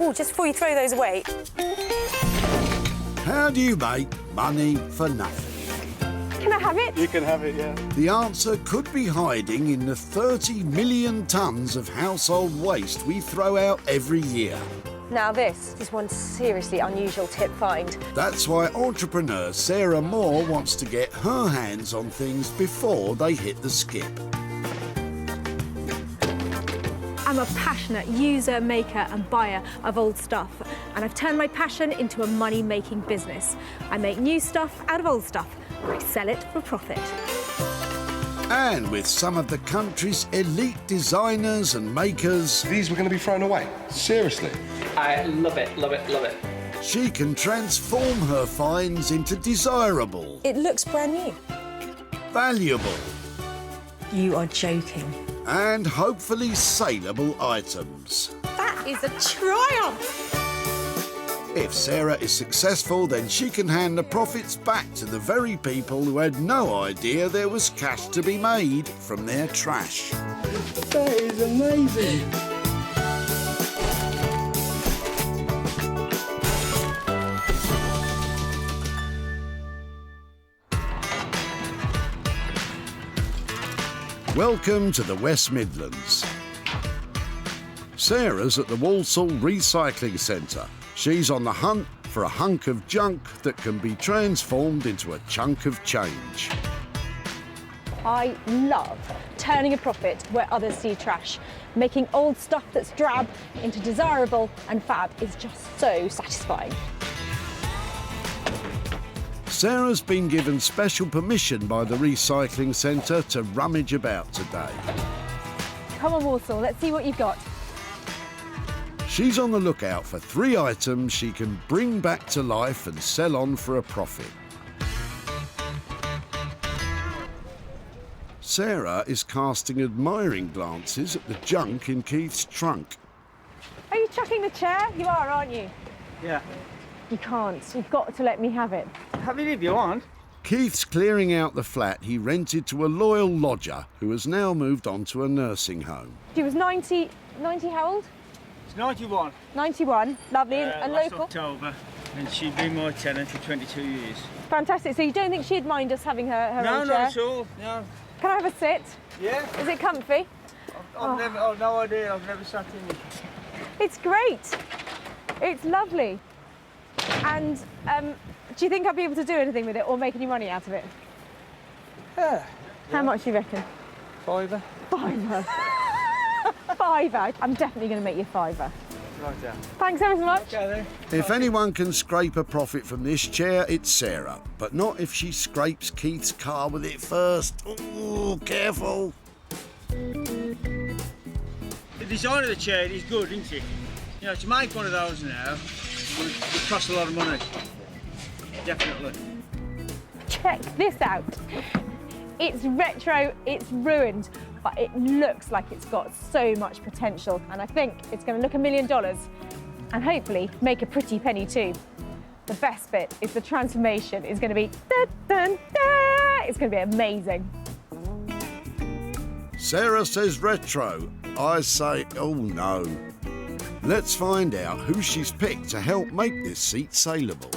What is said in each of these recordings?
Oh, just before you throw those away. How do you make money for nothing? Can I have it? You can have it, yeah. The answer could be hiding in the 30 million tonnes of household waste we throw out every year. Now this is one seriously unusual tip find. That's why entrepreneur Sarah Moore wants to get her hands on things before they hit the skip. I'm a passionate user, maker and buyer of old stuff, and I've turned my passion into a money-making business. I make new stuff out of old stuff, and I sell it for profit. And with some of the country's elite designers and makers, These were going to be thrown away. Seriously. I love it, love it, love it. she can transform her finds into desirable, It looks brand new. valuable, You are joking. and hopefully saleable items. That is a triumph! If Sarah is successful, then she can hand the profits back to the very people who had no idea there was cash to be made from their trash. That is amazing. Welcome to the West Midlands. Sarah's at the Walsall Recycling Centre. She's on the hunt for a hunk of junk that can be transformed into a chunk of change. I love turning a profit where others see trash. Making old stuff that's drab into desirable and fab is just so satisfying. Sarah's been given special permission by the recycling centre to rummage about today. Come on, Walsall, let's see what you've got. She's on the lookout for 3 items she can bring back to life and sell on for a profit. Sarah is casting admiring glances at the junk in Keith's trunk. Are you chucking the chair? You are, aren't you? Yeah. You can't. You've got to let me have it. Have it if you want. Keith's clearing out the flat he rented to a loyal lodger who has now moved on to a nursing home. She was 90 how old? It's 91. 91, lovely, and last local. October, and she'd been my tenant for 22 years. Fantastic. So you don't think she'd mind us having her No, own not chair? at all. No. Can I have a sit? Yeah. Is it comfy? I've no idea. I've never sat in it. It's great. It's lovely. And do you think I'll be able to do anything with it or make any money out of it? Yeah. How much do you reckon? Fiver. £5. £5. I'm definitely going to make you £5. Right down. Thanks ever so much. Okay then. If anyone can scrape a profit from this chair, it's Sarah. But not if she scrapes Keith's car with it first. Ooh, careful. The design of the chair is good, isn't it? You know, to make one of those now would cost a lot of money. Definitely. Check this out. It's retro, it's ruined, but it looks like it's got so much potential, and I think it's going to look $1 million and hopefully make a pretty penny too. The best bit is the transformation is going to be da, da, da. It's going to be amazing. Sarah says retro. I say, oh no. Let's find out who she's picked to help make this seat saleable.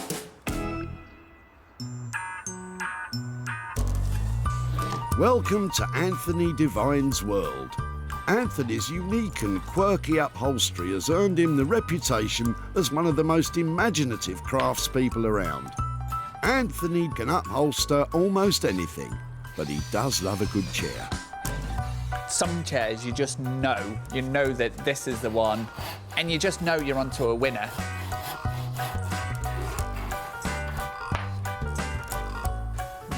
Welcome to Anthony Devine's world. Anthony's unique and quirky upholstery has earned him the reputation as one of the most imaginative craftspeople around. Anthony can upholster almost anything, but he does love a good chair. Some chairs you just know that this is the one, and you just know you're onto a winner.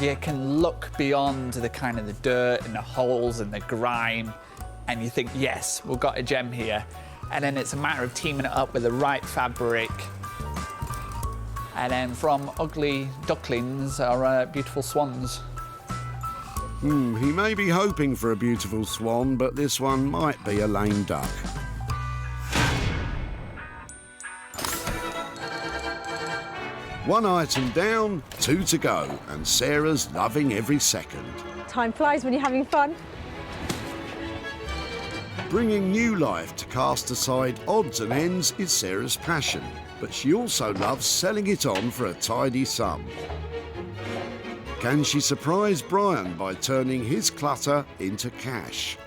You can look beyond the kind of the dirt and the holes and the grime, and you think, yes, we've got a gem here. And then it's a matter of teaming it up with the right fabric. And then from ugly ducklings are beautiful swans. He may be hoping for a beautiful swan, but this one might be a lame duck. One item down, 2 to go, and Sarah's loving every second. Time flies when you're having fun. Bringing new life to cast-aside odds and ends is Sarah's passion, but she also loves selling it on for a tidy sum. Can she surprise Brian by turning his clutter into cash?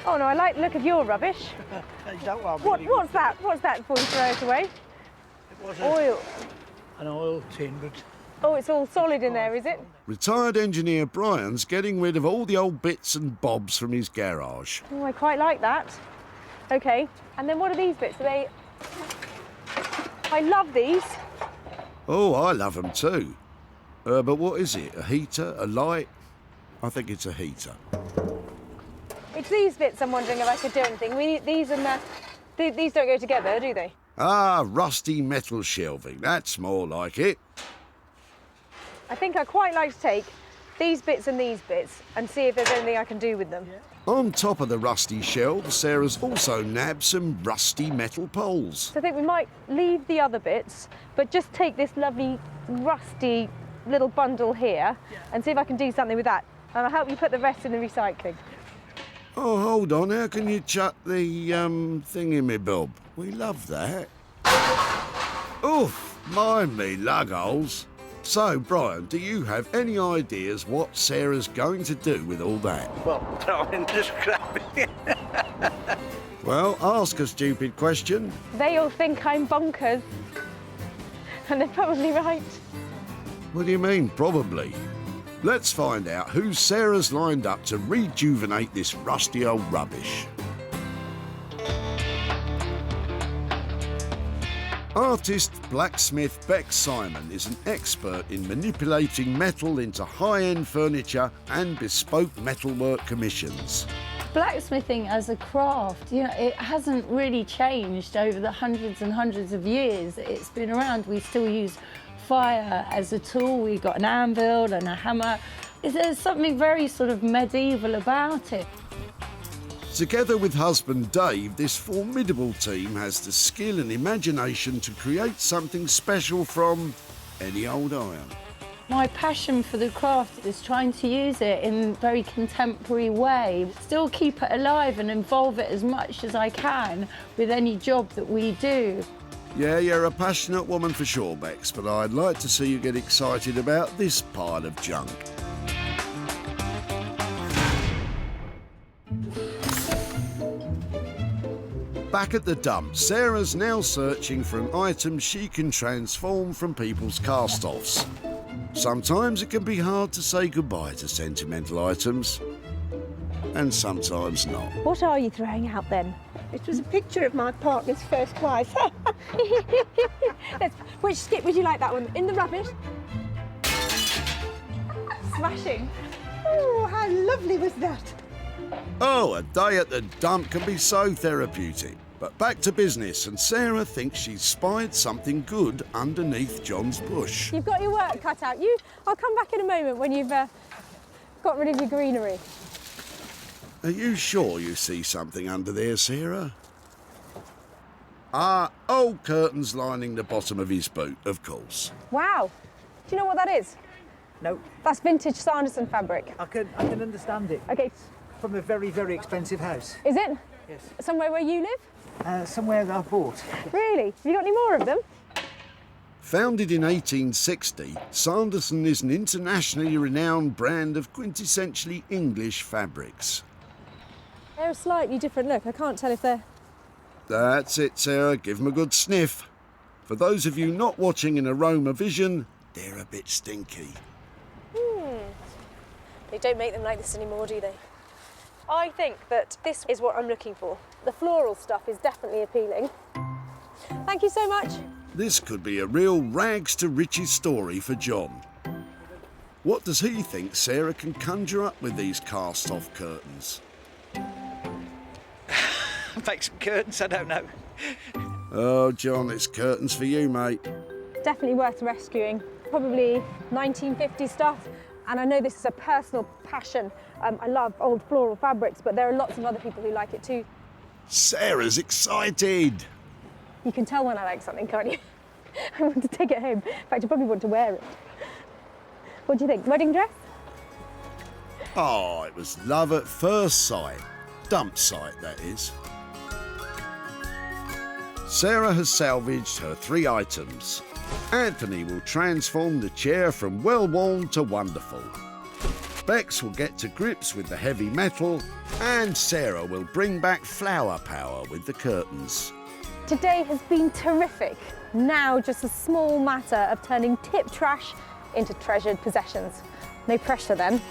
Oh no, I like the look of your rubbish. What's that? What's that before you throw it away? It was Oil. an oil tin, but Oh, it's all solid in there, is it? Retired engineer Brian's getting rid of all the old bits and bobs from his garage. Oh, I quite like that. Okay, and then what are these bits? Are they... I love these. Oh, I love them too. But what is it? A heater? A light? I think it's a heater. It's these bits I'm wondering if I could do anything. These and these don't go together, do they? Ah, rusty metal shelving. That's more like it. I think I quite like to take these bits and these bits and see if there's anything I can do with them. On top of the rusty shelves, Sarah's also nabbed some rusty metal poles. So I think we might leave the other bits, but just take this lovely rusty little bundle here and see if I can do something with that. And I'll help you put the rest in the recycling. Oh, hold on. How can you chuck the thingy-me-bob? We love that. Oof, mind me lugholes. So, Brian, do you have any ideas what Sarah's going to do with all that? well, throw in the scrapping. Well, ask a stupid question. They all think I'm bonkers. And they're probably right. What do you mean, probably? Let's find out who Sarah's lined up to rejuvenate this rusty old rubbish. Artist blacksmith Beck Simon is an expert in manipulating metal into high-end furniture and bespoke metalwork commissions. Blacksmithing as a craft, you know, it hasn't really changed over the hundreds and hundreds of years it's been around. We still use fire as a tool. We've got an anvil and a hammer. There's something very sort of medieval about it. Together with husband Dave, this formidable team has the skill and imagination to create something special from any old iron. My passion for the craft is trying to use it in a very contemporary way, still keep it alive and involve it as much as I can with any job that we do. Yeah, you're a passionate woman for sure, Bex, but I'd like to see you get excited about this pile of junk. Back at the dump, Sarah's now searching for an item she can transform from people's cast-offs. Sometimes it can be hard to say goodbye to sentimental items, and sometimes not. What are you throwing out then? It was a picture of my partner's first wife. Which skip would you like, that one? In the rubbish? Smashing. Oh, how lovely was that? Oh, a day at the dump can be so therapeutic. But back to business, and Sarah thinks she's spied something good underneath John's bush. You've got your work cut out. I'll come back in a moment when you've got rid of your greenery. Are you sure you see something under there, Sarah? Ah, old curtains lining the bottom of his boot, of course. Wow. Do you know what that is? No, That's vintage Sanderson fabric. I can understand it. Okay, From a very, very expensive house. is it? Yes. Somewhere where you live? Somewhere that I bought. Really? Have you got any more of them? Founded in 1860, Sanderson is an internationally renowned brand of quintessentially English fabrics. They're a slightly different look. I can't tell if they're... That's it, Sarah. Give them a good sniff. For those of you not watching in Aroma Vision, they're a bit stinky. They don't make them like this anymore, do they? I think that this is what I'm looking for. The floral stuff is definitely appealing. Thank you so much. This could be a real rags to riches story for John. What does he think Sarah can conjure up with these cast-off curtains? Make some curtains, I don't know. Oh, John, it's curtains for you, mate. Definitely worth rescuing. Probably 1950s stuff. And I know this is a personal passion. I love old floral fabrics, but there are lots of other people who like it too. Sarah's excited. You can tell when I like something, can't you? I want to take it home. In fact, I probably want to wear it. What do you think? Wedding dress? Oh, it was love at first sight. dump site, that is. Sarah has salvaged her 3 items. Anthony will transform the chair from well-worn to wonderful. Bex will get to grips with the heavy metal, and Sarah will bring back flower power with the curtains. Today has been terrific. Now just a small matter of turning tip trash into treasured possessions. No pressure then.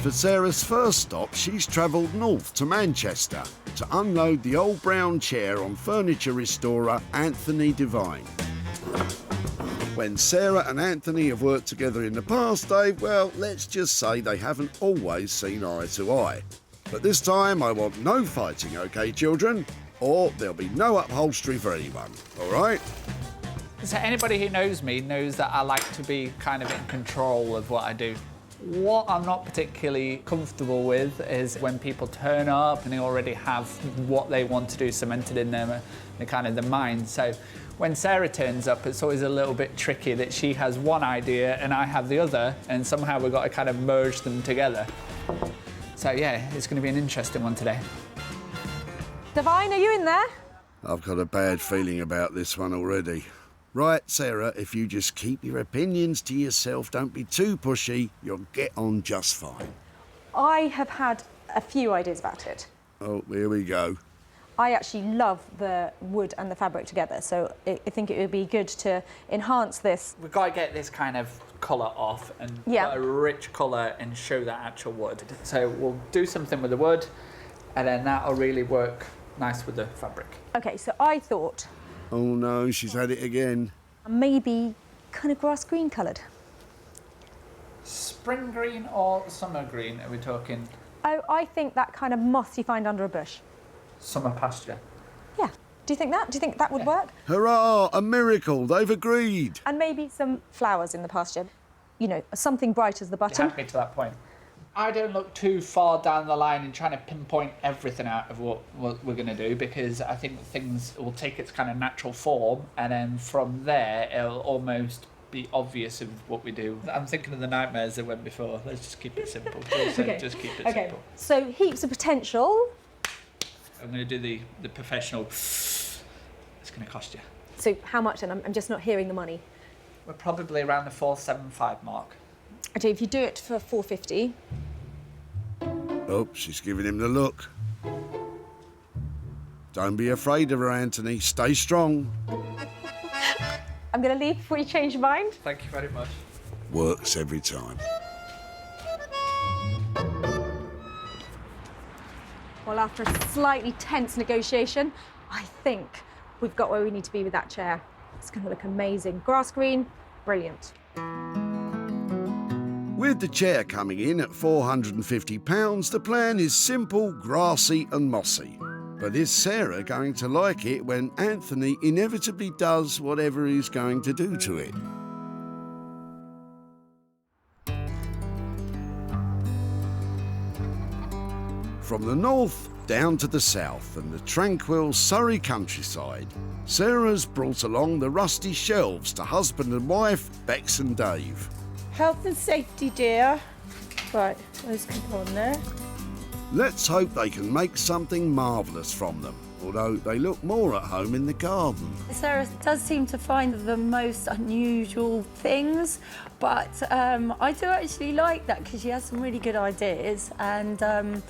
For Sarah's first stop, she's travelled north to Manchester to unload the old brown chair on furniture restorer Anthony Devine. When Sarah and Anthony have worked together in the past, well, let's just say they haven't always seen eye to eye. But this time I want no fighting, OK, children? Or there'll be no upholstery for anyone, all right? So anybody who knows me knows that I like to be kind of in control of what I do. What I'm not particularly comfortable with is when people turn up and they already have what they want to do cemented in their kind of the mind. So when Sarah turns up, it's always a little bit tricky that she has one idea and I have the other, and somehow we've got to kind of merge them together. So yeah, it's going to be an interesting one today. Devine, are you in there? I've got a bad feeling about this one already. Right, Sarah, if you just keep your opinions to yourself, don't be too pushy, you'll get on just fine. I have had a few ideas about it. Oh, here we go. I actually love the wood and the fabric together, so I think it would be good to enhance this. We've got to get this kind of colour off and Yeah. put a rich colour and show that actual wood. So we'll do something with the wood, and then that'll really work nice with the fabric. Okay, so I thought Oh no, she's had it again. maybe kind of grass green coloured. Spring green or summer green, are we talking? Oh, I think that kind of moss you find under a bush. Summer pasture. Yeah. Do you think that? Do you think that would work? Hurrah, a miracle, they've agreed. And maybe some flowers in the pasture. You know, something bright as the You button. had me to that point. I don't look too far down the line in trying to pinpoint everything out of what we're going to do, because I think things will take its kind of natural form, and then from there it'll almost be obvious of what we do. I'm thinking of the nightmares that went before. Let's just keep it simple. Just keep it simple. So heaps of potential. I'm going to do the professional. It's going to cost you. So how much then? I'm just not hearing the money. We're probably around the 475 mark. Okay, if you do it for 450. Oh, she's giving him the look. Don't be afraid of her, Anthony. Stay strong. I'm going to leave before you change your mind. Thank you very much. Works every time. Well, after a slightly tense negotiation, I think we've got where we need to be with that chair. It's going to look amazing. Grass green, brilliant. With the chair coming in at £450, the plan is simple, grassy and mossy. But is Sarah going to like it when Anthony inevitably does whatever he's going to do to it? From the north down to the south and the tranquil Surrey countryside, Sarah's brought along the rusty shelves to husband and wife, Bex and Dave. Health and safety, dear. Right, those can go on there. Let's hope they can make something marvellous from them, although they look more at home in the garden. Sarah does seem to find the most unusual things, but I do actually like that because she has some really good ideas, and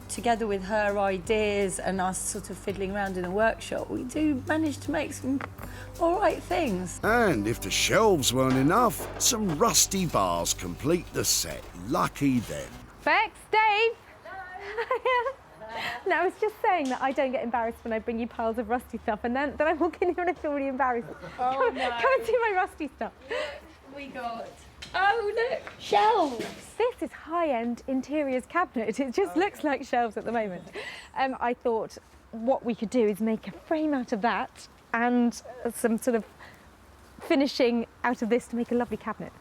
together with her ideas and us sort of fiddling around in the workshop, we do manage to make some all right things. And if the shelves weren't enough, some rusty bars complete the set. Lucky them. Bex, Dave. No, I was just saying that I don't get embarrassed when I bring you piles of rusty stuff, and then I walk in here and I feel really embarrassed. Oh, come and see my rusty stuff. We got... Oh, look, shelves. This is high-end interiors cabinet. It just looks like shelves at the moment. I thought what we could do is make a frame out of that and some sort of finishing out of this to make a lovely cabinet.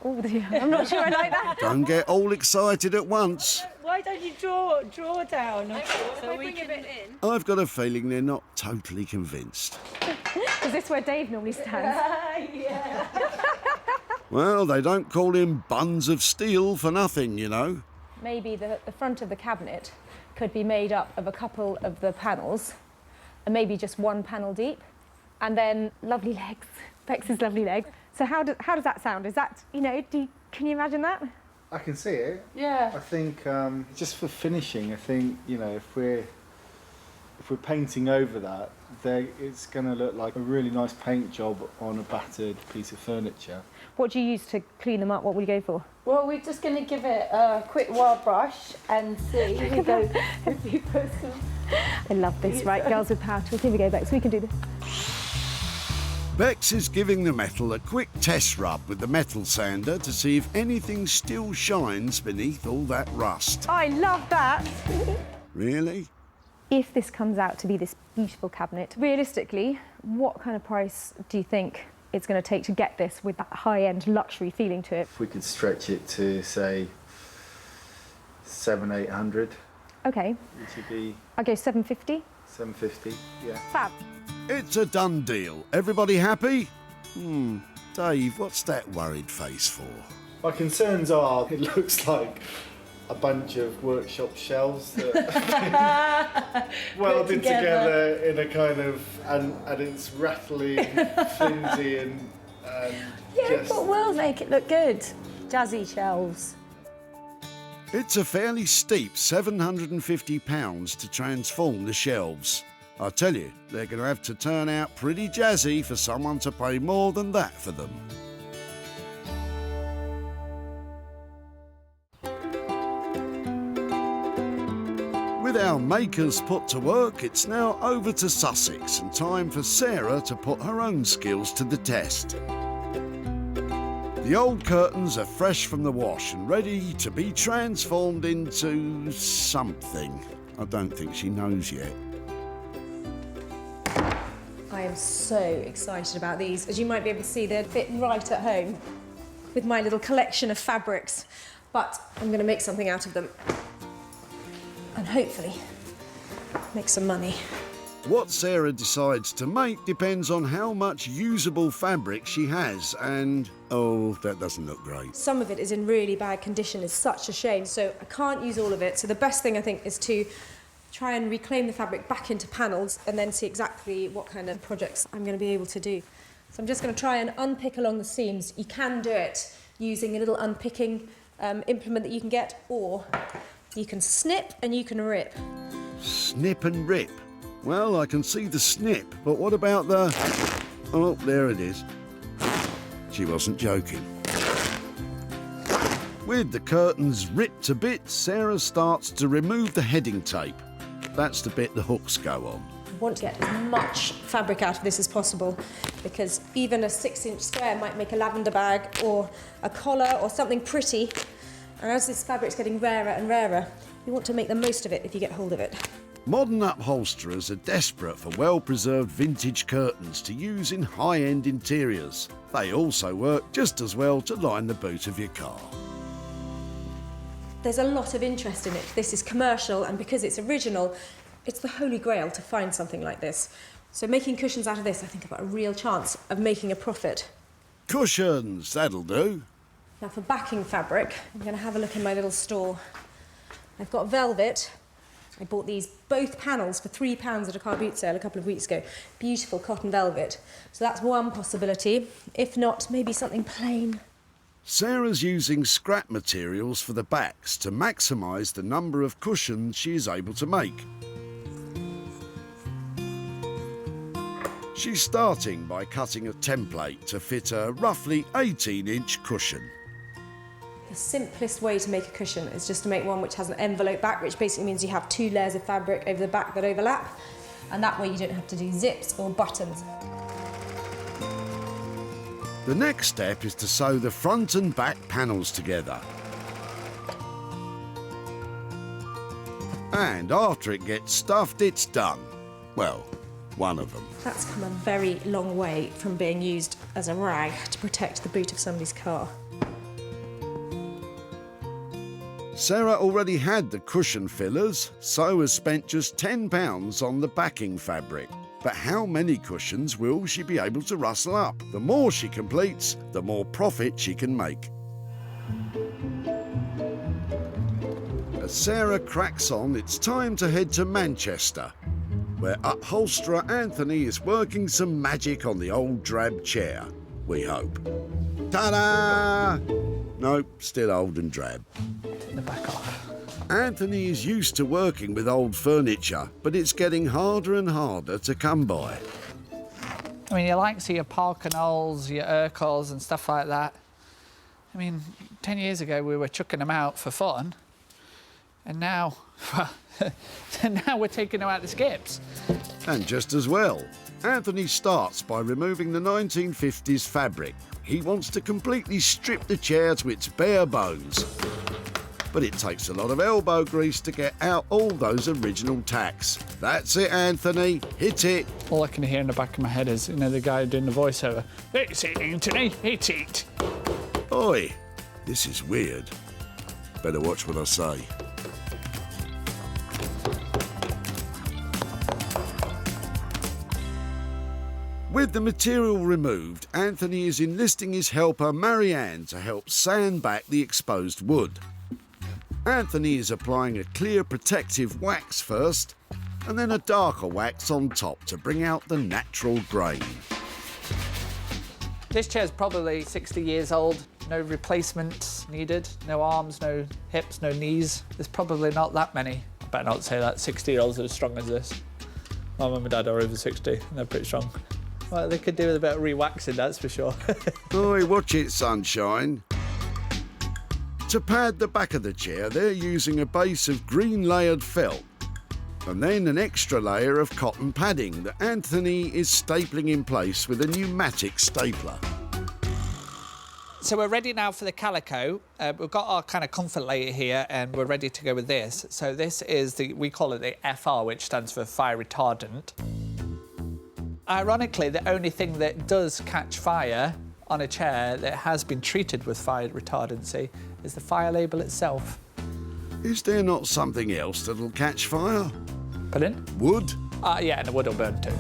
Oh dear, I'm not sure I like that. Don't get all excited at once. Why don't you draw down? So we can... I've got a feeling they're not totally convinced. Is this where Dave normally stands? Well, they don't call him buns of steel for nothing, you know. Maybe the front of the cabinet could be made up of a couple of the panels, and maybe just one panel deep, and then lovely legs, Bex's lovely legs. So how does that sound? Is that, you know, can you imagine that? I can see it. Yeah. I think just for finishing, I think, you know, if we're painting over that, it's going to look like a really nice paint job on a battered piece of furniture. What do you use to clean them up? What will you go for? Well, we're just going to give it a quick wild brush and see if we put some... I love this. Right, girls with power tools. Here we go, Bex. We can do this. Bex is giving the metal a quick test rub with the metal sander to see if anything still shines beneath all that rust. I love that. Really? If this comes out to be this beautiful cabinet, realistically, what kind of price do you think it's going to take to get this with that high-end luxury feeling to it? If we could stretch it to, say, 700-800, Okay, which would be I'll go 750. 750, yeah. Fab. It's a done deal. Everybody happy? Dave, what's that worried face for? My concerns are, it looks like a bunch of workshop shelves that welded together in a kind of, and it's rattly, flimsy and Yeah, just... but we'll make it look good. Jazzy shelves. It's a fairly steep £750 to transform the shelves. I tell you, they're going to have to turn out pretty jazzy for someone to pay more than that for them. With our makers put to work, it's now over to Sussex and time for Sarah to put her own skills to the test. The old curtains are fresh from the wash and ready to be transformed into something. I don't think she knows yet. I am so excited about these. As you might be able to see, they fit right at home with my little collection of fabrics. But I'm going to make something out of them and hopefully make some money. What Sarah decides to make depends on how much usable fabric she has, and oh, that doesn't look great. Some of it is in really bad condition. It's such a shame. So I can't use all of it. So the best thing I think is to try and reclaim the fabric back into panels and then see exactly what kind of projects I'm going to be able to do. So I'm just going to try and unpick along the seams. You can do it using a little unpicking implement that you can get, or you can snip and you can rip. Snip and rip. Well, I can see the snip, but what about the... Oh, there it is. She wasn't joking. With the curtains ripped to bits, Sarah starts to remove the heading tape. That's the bit the hooks go on. I want to get as much fabric out of this as possible, because even a 6-inch square might make a lavender bag or a collar or something pretty. And as this fabric's getting rarer and rarer, you want to make the most of it if you get hold of it. Modern upholsterers are desperate for well-preserved vintage curtains to use in high-end interiors. They also work just as well to line the boot of your car. There's a lot of interest in it. This is commercial, and because it's original, it's the holy grail to find something like this. So making cushions out of this, I think I've got a real chance of making a profit. Cushions, that'll do. Now for backing fabric, I'm going to have a look in my little store. I've got velvet. I bought these both panels for £3 at a car boot sale a couple of weeks ago. Beautiful cotton velvet. So that's one possibility. If not, maybe something plain. Sarah's using scrap materials for the backs to maximise the number of cushions she is able to make. She's starting by cutting a template to fit a roughly 18-inch cushion. The simplest way to make a cushion is just to make one which has an envelope back, which basically means you have 2 layers of fabric over the back that overlap, and that way you don't have to do zips or buttons. The next step is to sew the front and back panels together. And after it gets stuffed, it's done. Well, one of them. That's come a very long way from being used as a rag to protect the boot of somebody's car. Sarah already had the cushion fillers, so has spent just £10 on the backing fabric. But how many cushions will she be able to rustle up? The more she completes, the more profit she can make. As Sarah cracks on, it's time to head to Manchester, where upholsterer Anthony is working some magic on the old drab chair, we hope. Ta-da! Nope, still old and drab. Take the back off. Anthony is used to working with old furniture, but it's getting harder and harder to come by. I mean, you like to see your Park and Knowles, your Urquharts and stuff like that. I mean, 10 years ago we were chucking them out for fun, and now, well, now we're taking them out to skips. And just as well, Anthony starts by removing the 1950s fabric. He wants to completely strip the chair to its bare bones. But it takes a lot of elbow grease to get out all those original tacks. That's it, Anthony. Hit it. All I can hear in the back of my head is, you know, the guy doing the voiceover. It's it, Anthony, hit it. Oi, this is weird. Better watch what I say. With the material removed, Anthony is enlisting his helper Marianne to help sand back the exposed wood. Anthony is applying a clear protective wax first, and then a darker wax on top to bring out the natural grain. This chair's probably 60 years old. No replacements needed. No arms, no hips, no knees. There's probably not that many. I better not say that 60-year-olds are as strong as this. My mum and dad are over 60 and they're pretty strong. Well, they could do with a bit of re-waxing, that's for sure. Oi, watch it, sunshine. To pad the back of the chair, they're using a base of green layered felt and then an extra layer of cotton padding that Anthony is stapling in place with a pneumatic stapler. So we're ready now for the calico. We've got our kind of comfort layer here and we're ready to go with this. So this is we call it the FR, which stands for fire retardant. Ironically, the only thing that does catch fire on a chair that has been treated with fire retardancy is the fire label itself. Is there not something else that'll catch fire? Pardon? Wood? Yeah, and the wood will burn too.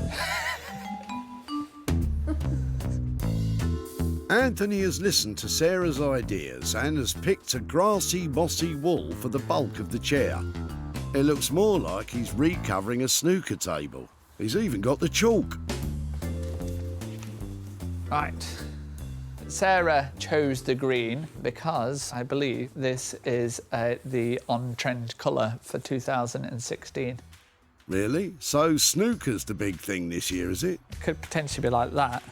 Anthony has listened to Sarah's ideas and has picked a grassy, mossy wool for the bulk of the chair. It looks more like he's recovering a snooker table. He's even got the chalk. Right. Sarah chose the green because I believe this is the on-trend colour for 2016. Really? So snooker's the big thing this year, is it? Could potentially be like that.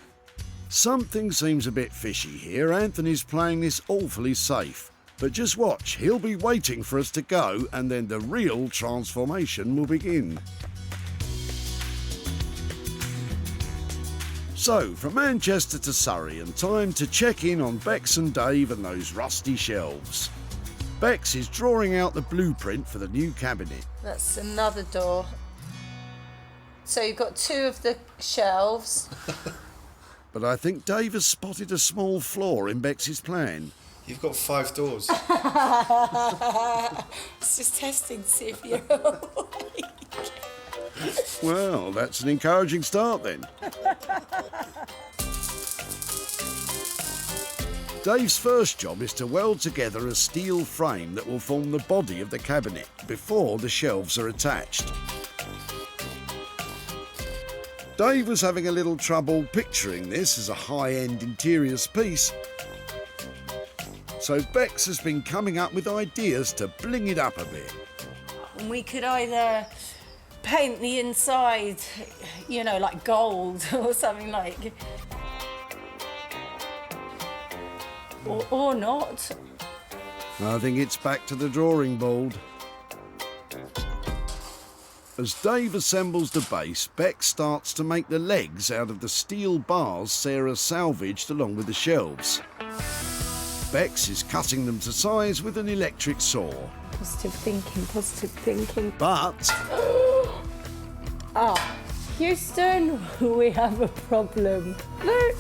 Something seems a bit fishy here. Anthony's playing this awfully safe. But just watch, he'll be waiting for us to go and then the real transformation will begin. So, from Manchester to Surrey and time to check in on Bex and Dave and those rusty shelves. Bex is drawing out the blueprint for the new cabinet. That's another door. So you've got two of the shelves. But I think Dave has spotted a small flaw in Bex's plan. You've got 5 doors. It's just testing to see if you're awake. Well, that's an encouraging start then. Dave's first job is to weld together a steel frame that will form the body of the cabinet before the shelves are attached. Dave was having a little trouble picturing this as a high-end interiors piece, so Bex has been coming up with ideas to bling it up a bit. We could either paint the inside, you know, like gold or something like... Or not. I think it's back to the drawing board. As Dave assembles the base, Bex starts to make the legs out of the steel bars Sarah salvaged along with the shelves. Bex is cutting them to size with an electric saw. Positive thinking, positive thinking. But Houston, we have a problem. Look.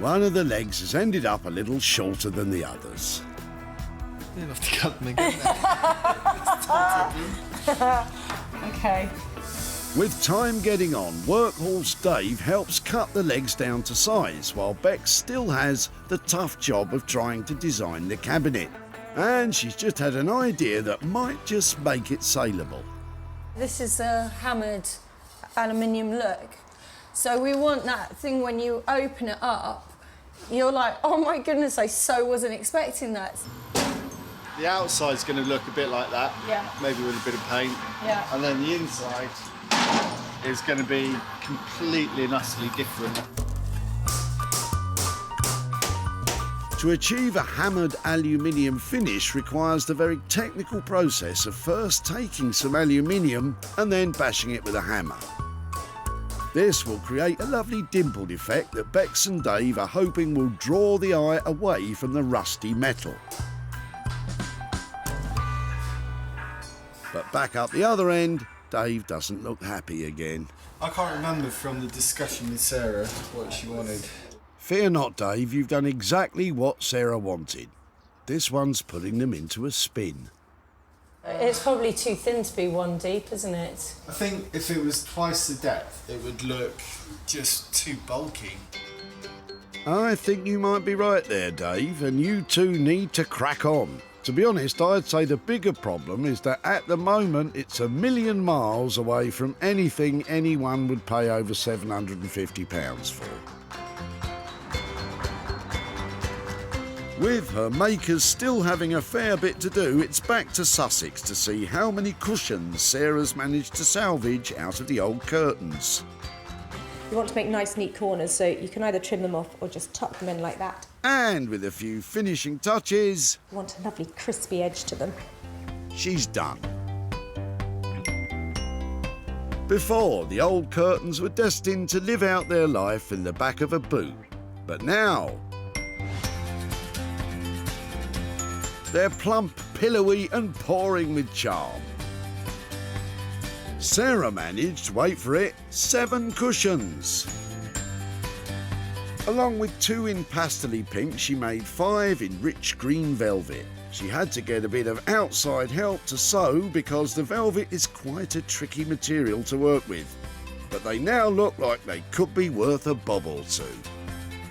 one of the legs has ended up a little shorter than the others. You'll have to cut them again. Okay. With time getting on, workhorse Dave helps cut the legs down to size, while Bex still has the tough job of trying to design the cabinet. And she's just had an idea that might just make it saleable. This is a hammered aluminium look. So we want that thing when you open it up, you're like, oh my goodness, I so wasn't expecting that. The outside's going to look a bit like that, Yeah. maybe with a bit of paint. Yeah. And then the inside is going to be completely and utterly different. To achieve a hammered aluminium finish requires the very technical process of first taking some aluminium and then bashing it with a hammer. This will create a lovely dimpled effect that Bex and Dave are hoping will draw the eye away from the rusty metal. But back up the other end, Dave doesn't look happy again. I can't remember from the discussion with Sarah what she wanted. Fear not, Dave, you've done exactly what Sarah wanted. This one's putting them into a spin. It's probably too thin to be one deep, isn't it? I think if it was twice the depth, it would look just too bulky. I think you might be right there, Dave, and you two need to crack on. To be honest, I'd say the bigger problem is that at the moment it's a million miles away from anything anyone would pay over £750 for. With her makers still having a fair bit to do, it's back to Sussex to see how many cushions Sarah's managed to salvage out of the old curtains. You want to make nice, neat corners, so you can either trim them off or just tuck them in like that. And with a few finishing touches, You want a lovely crispy edge to them. she's done. Before, the old curtains were destined to live out their life in the back of a boot. But now, they're plump, pillowy and pouring with charm. Sarah managed, wait for it, 7 cushions. Along with 2 in pastel-y pink, she made 5 in rich green velvet. She had to get a bit of outside help to sew because the velvet is quite a tricky material to work with. But they now look like they could be worth a bob or two.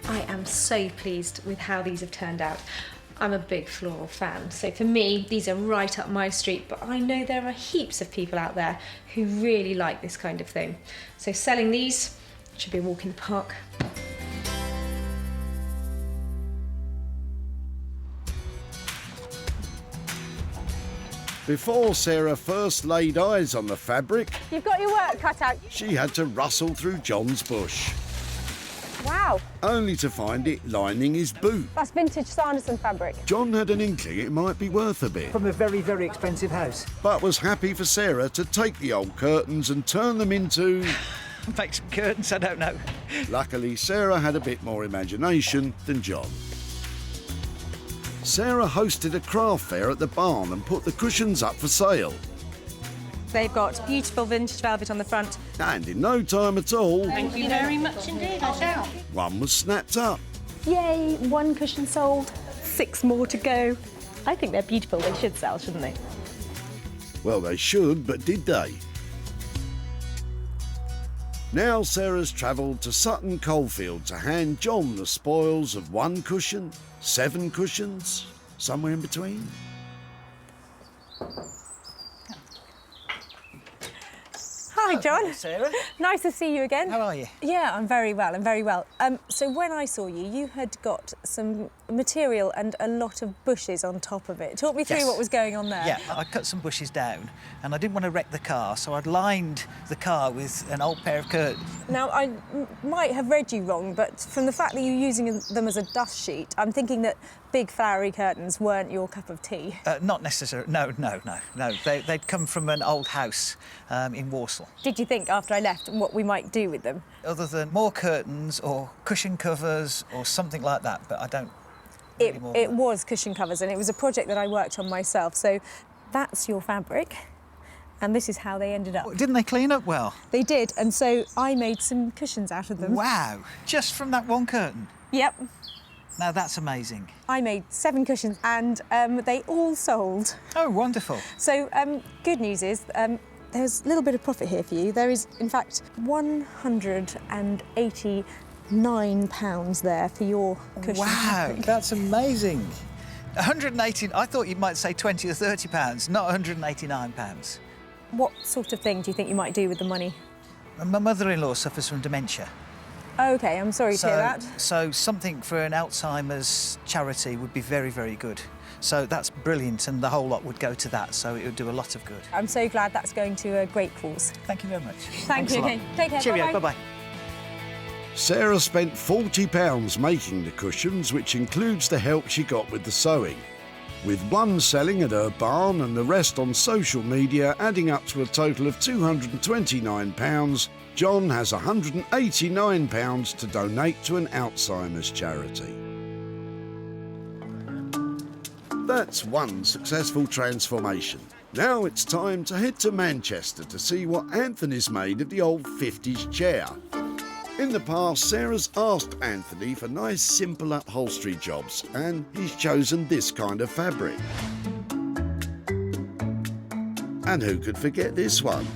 I am so pleased with how these have turned out. I'm a big floral fan, so for me, these are right up my street, but I know there are heaps of people out there who really like this kind of thing. So selling these should be a walk in the park. Before Sarah first laid eyes on the fabric, You've got your work cut out. she had to rustle through John's bush, Wow, only to find it lining his boot. that's vintage Sanderson fabric. John had an inkling it might be worth a bit, From a very, very expensive house. but was happy for Sarah to take the old curtains and turn them into... Make some curtains, I don't know. Luckily, Sarah had a bit more imagination than John. Sarah hosted a craft fair at the barn and put the cushions up for sale. They've got beautiful vintage velvet on the front. And in no time at all, Thank you very much indeed, I shall. one was snapped up. Yay, 1 cushion sold, 6 more to go. I think they're beautiful, they should sell, shouldn't they? Well, they should, but did they? Now Sarah's travelled to Sutton Coalfield to hand John the spoils of 1 cushion, 7 cushions, somewhere in between. Hi, John. Sarah, Nice to see you again. how are you? Yeah, I'm very well, So when I saw you, you had got some material and a lot of bushes on top of it. Talk me through Yes. what was going on there. Yeah, I cut some bushes down and I didn't want to wreck the car, so I'd lined the car with an old pair of curtains. Now, I might have read you wrong, but from the fact that you're using them as a dust sheet, I'm thinking that big flowery curtains weren't your cup of tea. Not necessarily, no. They'd come from an old house in Walsall. Did you think after I left what we might do with them? Other than more curtains or cushion covers or something like that, but I don't really more It than was cushion covers, and it was a project that I worked on myself. So that's your fabric, and this is how they ended up. that. Didn't they clean up well? They did, and so I made some cushions out of them. Wow, just from that one curtain. Yep. Now that's amazing. I made 7 cushions, and they all sold. Oh, wonderful. So good news is there's a little bit of profit here for you. There is, in fact, £189 there for your cushion. Wow, that's amazing. 180, I thought you might say 20 or 30 pounds, not 189 pounds. What sort of thing do you think you might do with the money? My mother-in-law suffers from dementia. OK, I'm sorry to hear that. So something for an Alzheimer's charity would be very, very good. So that's brilliant, and the whole lot would go to that, so it would do a lot of good. I'm so glad that's going to a great cause. Thank you very much. Thank you. Thanks a lot. Okay, take care. Cheerio, bye-bye. bye-bye. Sarah spent £40 making the cushions, which includes the help she got with the sewing. With one selling at her barn and the rest on social media, adding up to a total of £229, John has £189 to donate to an Alzheimer's charity. That's one successful transformation. Now it's time to head to Manchester to see what Anthony's made of the old 50s chair. In the past, Sarah's asked Anthony for nice, simple upholstery jobs, and he's chosen this kind of fabric. And who could forget this one?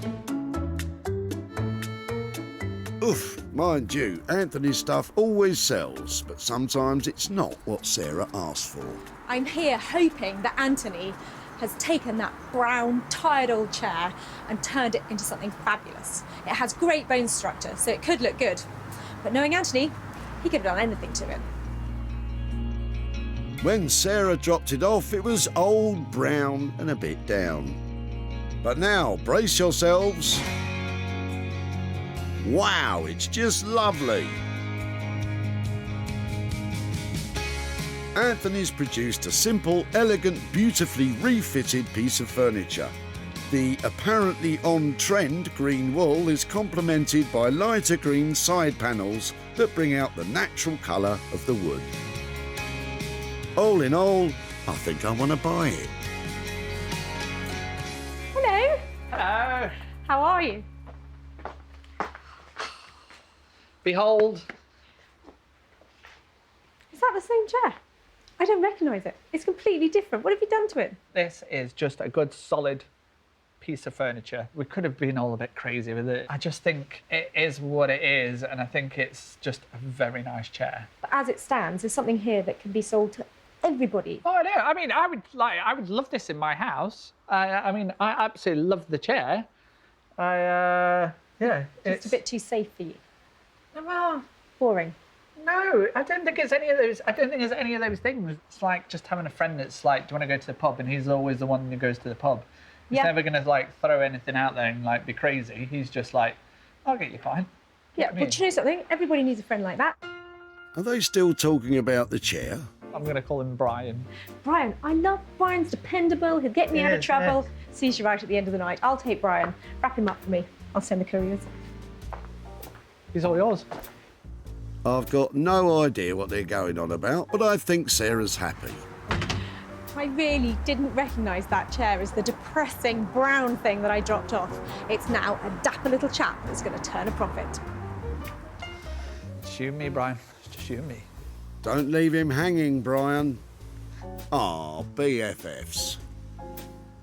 Oof, mind you, Anthony's stuff always sells, but sometimes it's not what Sarah asked for. I'm here hoping that Anthony has taken that brown, tired old chair and turned it into something fabulous. It has great bone structure, so it could look good. But knowing Anthony, he could have done anything to it. When Sarah dropped it off, it was old, brown and a bit down. But now, brace yourselves. Wow, it's just lovely. Anthony's produced a simple, elegant, beautifully refitted piece of furniture. The apparently on-trend green wool is complemented by lighter green side panels that bring out the natural colour of the wood. All in all, I think I want to buy it. Hello. Hello. How are you? Behold. Is that the same chair? I don't recognise it. It's completely different. What have you done to it? This is just a good, solid piece of furniture. We could have been all a bit crazy with it. I just think it is what it is, and I think it's just a very nice chair. But as it stands, there's something here that can be sold to everybody. Oh, I know. I mean, I would love this in my house. I mean, I absolutely love the chair. Yeah. It's a bit too safe for you. Well, Boring. no, I don't think it's any of those. I don't think it's any of those things. It's like just having a friend that's like, do you want to go to the pub? And he's always the one who goes to the pub. He's never going to like throw anything out there and like be crazy. He's just like, I'll get you fine. Yeah, but do you know something? Everybody needs a friend like that. Are they still talking about the chair? I'm going to call him Brian. Brian, I love Brian's dependable. He'll get me out of trouble. Sees you right at the end of the night. I'll take Brian. Wrap him up for me. I'll send the couriers. He's all yours. I've got no idea what they're going on about, but I think Sarah's happy. I really didn't recognise that chair as the depressing brown thing that I dropped off. It's now a dapper little chap that's going to turn a profit. It's you and me, Brian. It's just you and me. Don't leave him hanging, Brian. Ah, BFFs.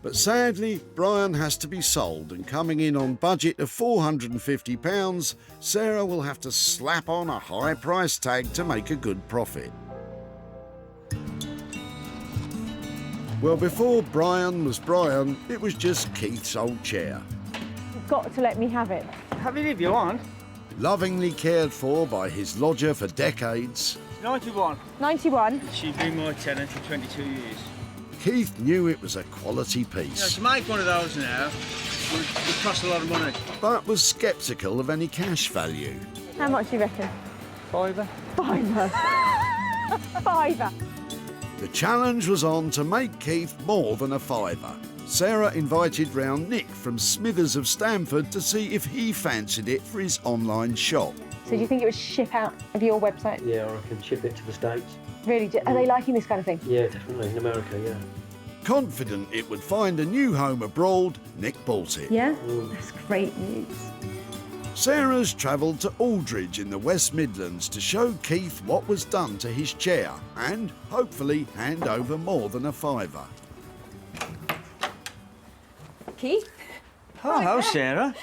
But sadly, Brian has to be sold, and coming in on budget of £450, Sarah will have to slap on a high price tag to make a good profit. Well, before Brian was Brian, it was just Keith's old chair. You've got to let me have it. Have it if you want. Lovingly cared for by his lodger for decades, 91. 91. She's been my tenant for 22 years. Keith knew it was a quality You know, piece, to make one of those now would cost a lot of money. but was sceptical of any cash value. How much do you reckon? Fiver. Fiver. Fiver. The challenge was on to make Keith more than a fiver. Sarah invited round Nick from Smithers of Stamford to see if he fancied it for his online shop. So do you think it would ship out of your website? Yeah, or I can ship it to the States. Really? Are they liking this kind of thing? Yeah, definitely. In America, yeah. Confident it would find a new home abroad, Nick bought it. Yeah? That's great news. Sarah's travelled to Aldridge in the West Midlands to show Keith what was done to his chair and hopefully hand over more than a fiver. Keith, Oh, hello, Sarah.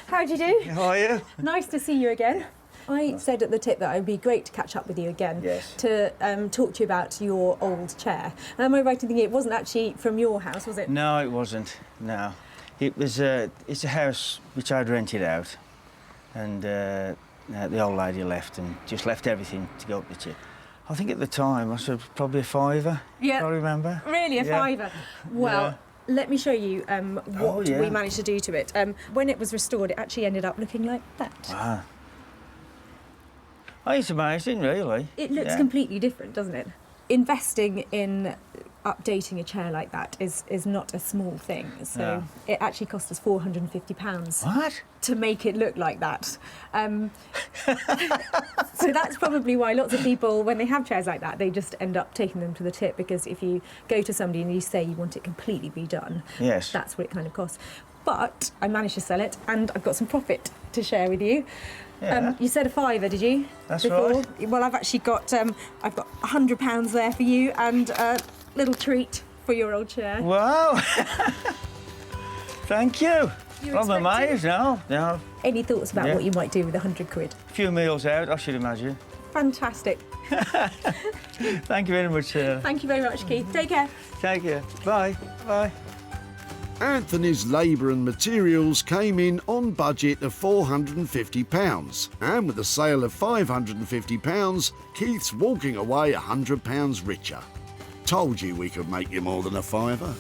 How do you do? How are you? Nice to see you again. I said at the tip that it would be great to catch up with you again. Yes. To talk to you about your old chair. Am I right in thinking it wasn't actually from your house, was it? No, it wasn't. No. It was, it's a house which I'd rented out. And the old lady left and just left everything to go up the tip. I think at the time I said probably a £5. Yeah. I remember. Really, a £5? Well, let me show you what yeah. we managed to do to it. When it was restored, it actually ended up looking like that. Wow. Oh, it's amazing, really. It looks completely different, doesn't it? Investing in updating a chair like that is not a small thing. So it actually cost us £450. What? To make it look like that. So that's probably why lots of people, when they have chairs like that, they just end up taking them to the tip, because if you go to somebody and you say you want it completely redone, yes, that's what it kind of costs. But I managed to sell it, and I've got some profit to share with you. Yeah. You said a £5, did you? That's before? right. Well, I've actually got I've got £100 there for you, and a little treat for your old chair. Wow. Thank you. You I'm amazed now. No. Any thoughts about what you might do with £100? A few meals out, I should imagine. Fantastic. Thank you very much, Sarah. Thank you very much, Keith. Take care. Take care. Bye. Bye. Anthony's labour and materials came in on budget of £450, and with a sale of £550, Keith's walking away £100 richer. Told you we could make you more than a £5.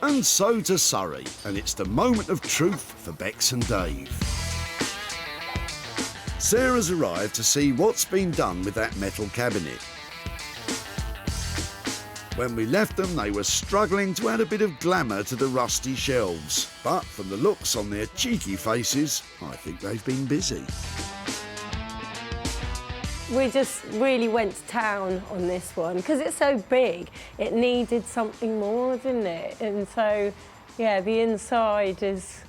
And so to Surrey, and it's the moment of truth for Bex and Dave. Sarah's arrived to see what's been done with that metal cabinet. When we left them, they were struggling to add a bit of glamour to the rusty shelves. But from the looks on their cheeky faces, I think they've been busy. We just really went to town on this one because it's so big. It needed something more, didn't it? And so, yeah, the inside is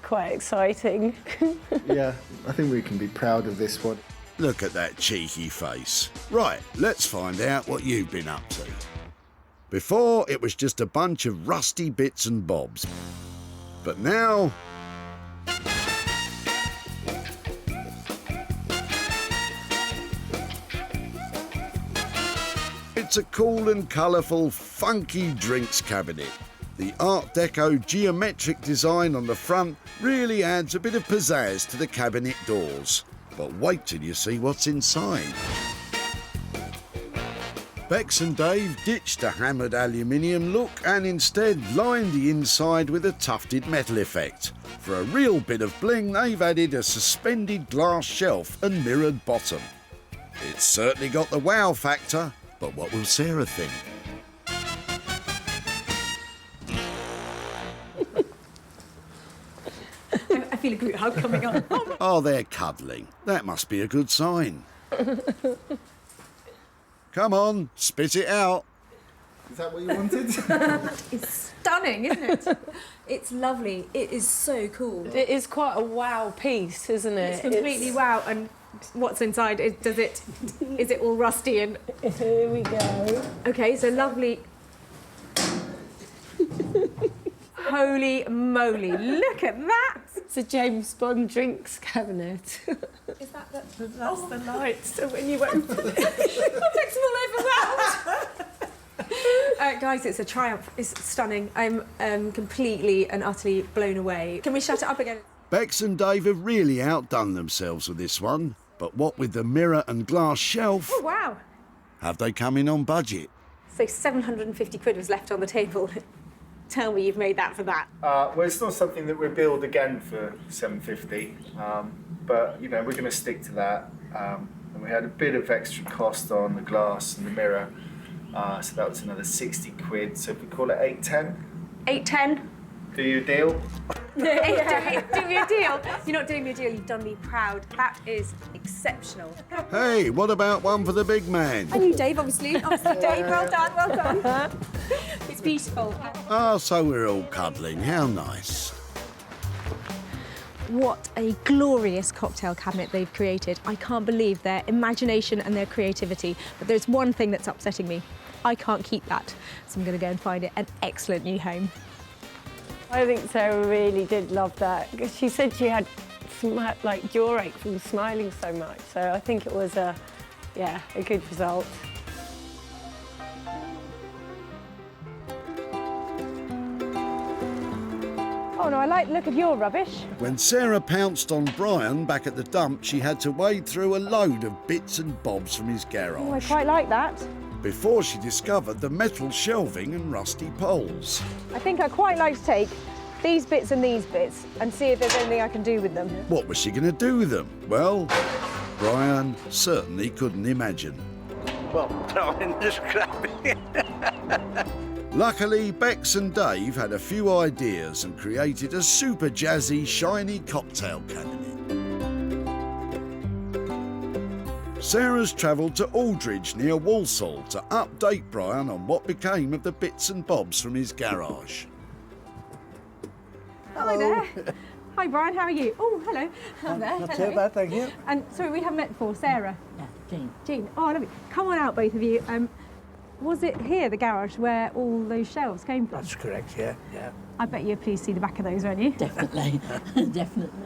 quite exciting. Yeah, I think we can be proud of this one. Look at that cheeky face. Right, let's find out what you've been up to. Before, it was just a bunch of rusty bits and bobs. But now... it's a cool and colourful, funky drinks cabinet. The Art Deco geometric design on the front really adds a bit of pizzazz to the cabinet doors. But wait till you see what's inside. Bex and Dave ditched a hammered aluminium look and instead lined the inside with a tufted metal effect. For a real bit of bling, they've added a suspended glass shelf and mirrored bottom. It's certainly got the wow factor, but what will Sarah think? I feel a group hug coming on. Oh, they're cuddling. That must be a good sign. Come on, spit it out. Is that what you wanted? It's stunning, isn't it? It's lovely. It is so cool. It is quite a wow piece, isn't it? It's completely wow. And what's inside? Is it all rusty and? Here we go. Okay, so lovely. Holy moly! Look at that. It's a James Bond drinks cabinet. Is that the? That's the light. So when you open it, it takes them all overwhelmed. Guys, it's a triumph. It's stunning. I'm completely and utterly blown away. Can we shut it up again? Bex and Dave have really outdone themselves with this one. But what with the mirror and glass shelf, Oh wow! have they come in on budget? So £750 was left on the table. Tell me you've made that for that. Well, it's not something that we'll build again for £750, but you know we're going to stick to that. And we had a bit of extra cost on the glass and the mirror, so that was another £60. So if we call it 810, 810. do you a deal? Do me a deal. You're not doing me a deal. You've done me proud. That is exceptional. Hey, what about one for the big man? And you, Dave, obviously. Dave, well done, well done. It's beautiful. Oh, so we're all cuddling. How nice. what a glorious cocktail cabinet they've created. I can't believe their imagination and their creativity. But there's one thing that's upsetting me. I can't keep that. So I'm going to go and find it an excellent new home. I think Sarah really did love that. She said she had like jaw ache from smiling so much. So I think it was a good result. Oh no, I like the look of your rubbish. When Sarah pounced on Brian back at the dump, she had to wade through a load of bits and bobs from his garage. Oh, I quite like that. Before she discovered the metal shelving and rusty poles. I think I quite like to take these bits and see if there's anything I can do with them. What was she going to do with them? Well, Brian certainly couldn't imagine. Well, throw in the scrappy. Luckily, Bex and Dave had a few ideas and created a super jazzy, shiny cocktail cabinet. Sarah's travelled to Aldridge near Walsall to update Brian on what became of the bits and bobs from his garage. Hi there. Hi Brian, how are you? Oh, hello. Hello there. Not hello. too bad, thank you. And sorry, we haven't met before. Sarah. Yeah, Jean. Jean. Oh, lovely. Come on out, both of you. Was it here, the garage, where all those shelves came from? That's correct, yeah. I bet you're pleased to see the back of those, aren't you? Definitely, definitely.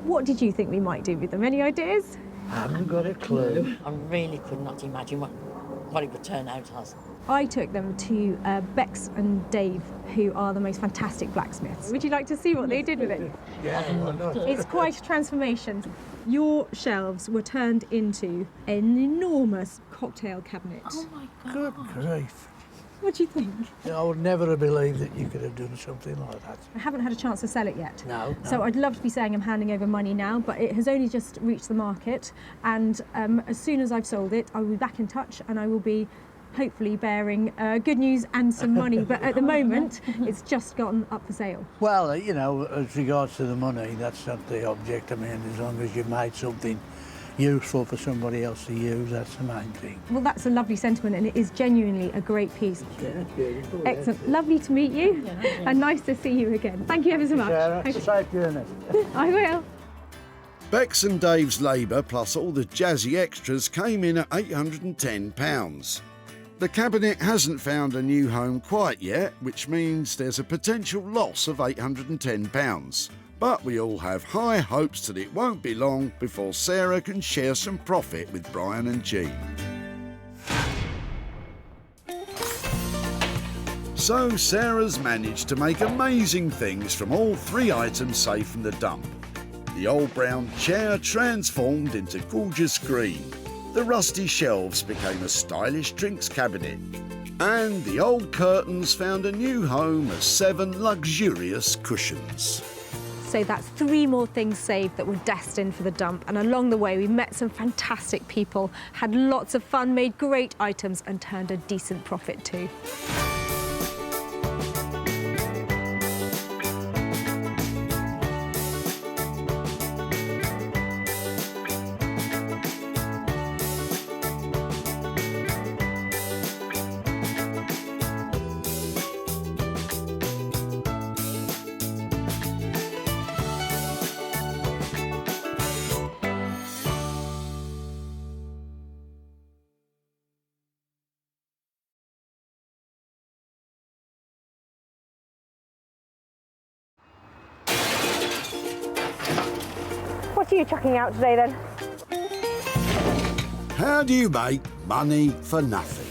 What did you think we might do with them? Any ideas? I haven't got a clue. I really could not imagine what it would turn out as. I took them to Bex and Dave, who are the most fantastic blacksmiths. Would you like to see what they did with it? Yeah, why not? It's quite a transformation. Your shelves were turned into an enormous cocktail cabinet. Oh my God. Good grief. What do you think? I would never have believed that you could have done something like that. I haven't had a chance to sell it yet. No. So I'd love to be saying I'm handing over money now, but it has only just reached the market. And as soon as I've sold it, I will be back in touch and I will be hopefully bearing good news and some money. But at the moment, it's just gotten up for sale. Well, you know, as regards to the money, that's not the object. I mean, as long as you've made something useful for somebody else to use, that's the main thing. Well, that's a lovely sentiment and it is genuinely a great piece. Yeah, beautiful. Excellent. Lovely to meet you and nice to see you again. Thank you ever so much. Sarah, safe journey. I will. Bex and Dave's labour plus all the jazzy extras came in at £810. The cabinet hasn't found a new home quite yet, which means there's a potential loss of £810. But we all have high hopes that it won't be long before Sarah can share some profit with Brian and Jean. So Sarah's managed to make amazing things from all 3 items saved from the dump. The old brown chair transformed into gorgeous green. The rusty shelves became a stylish drinks cabinet. And the old curtains found a new home as 7 luxurious cushions. So that's 3 more things saved that were destined for the dump. And along the way, we met some fantastic people, had lots of fun, made great items and turned a decent profit too. What are you chucking out today then? How do you make money for nothing?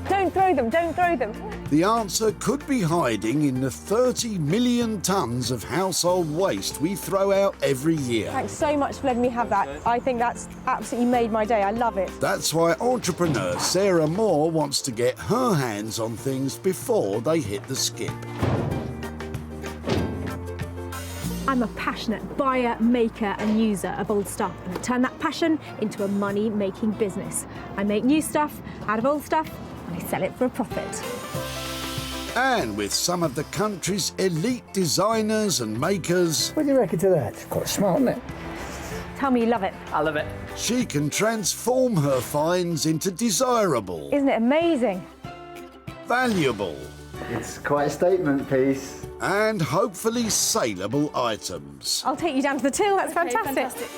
Don't throw them, don't throw them. The answer could be hiding in the 30 million tonnes of household waste we throw out every year. Thanks so much for letting me have that. I think that's absolutely made my day. I love it. That's why entrepreneur Sarah Moore wants to get her hands on things before they hit the skip. I'm a passionate buyer, maker and user of old stuff, and I turn that passion into a money-making business. I make new stuff out of old stuff and I sell it for a profit. And with some of the country's elite designers and makers, What do you reckon to that? It's quite smart, isn't it? Tell me you love it. I love it. she can transform her finds into desirable, Isn't it amazing? valuable, It's quite a statement piece. And hopefully saleable items. I'll take you down to the till, that's fantastic.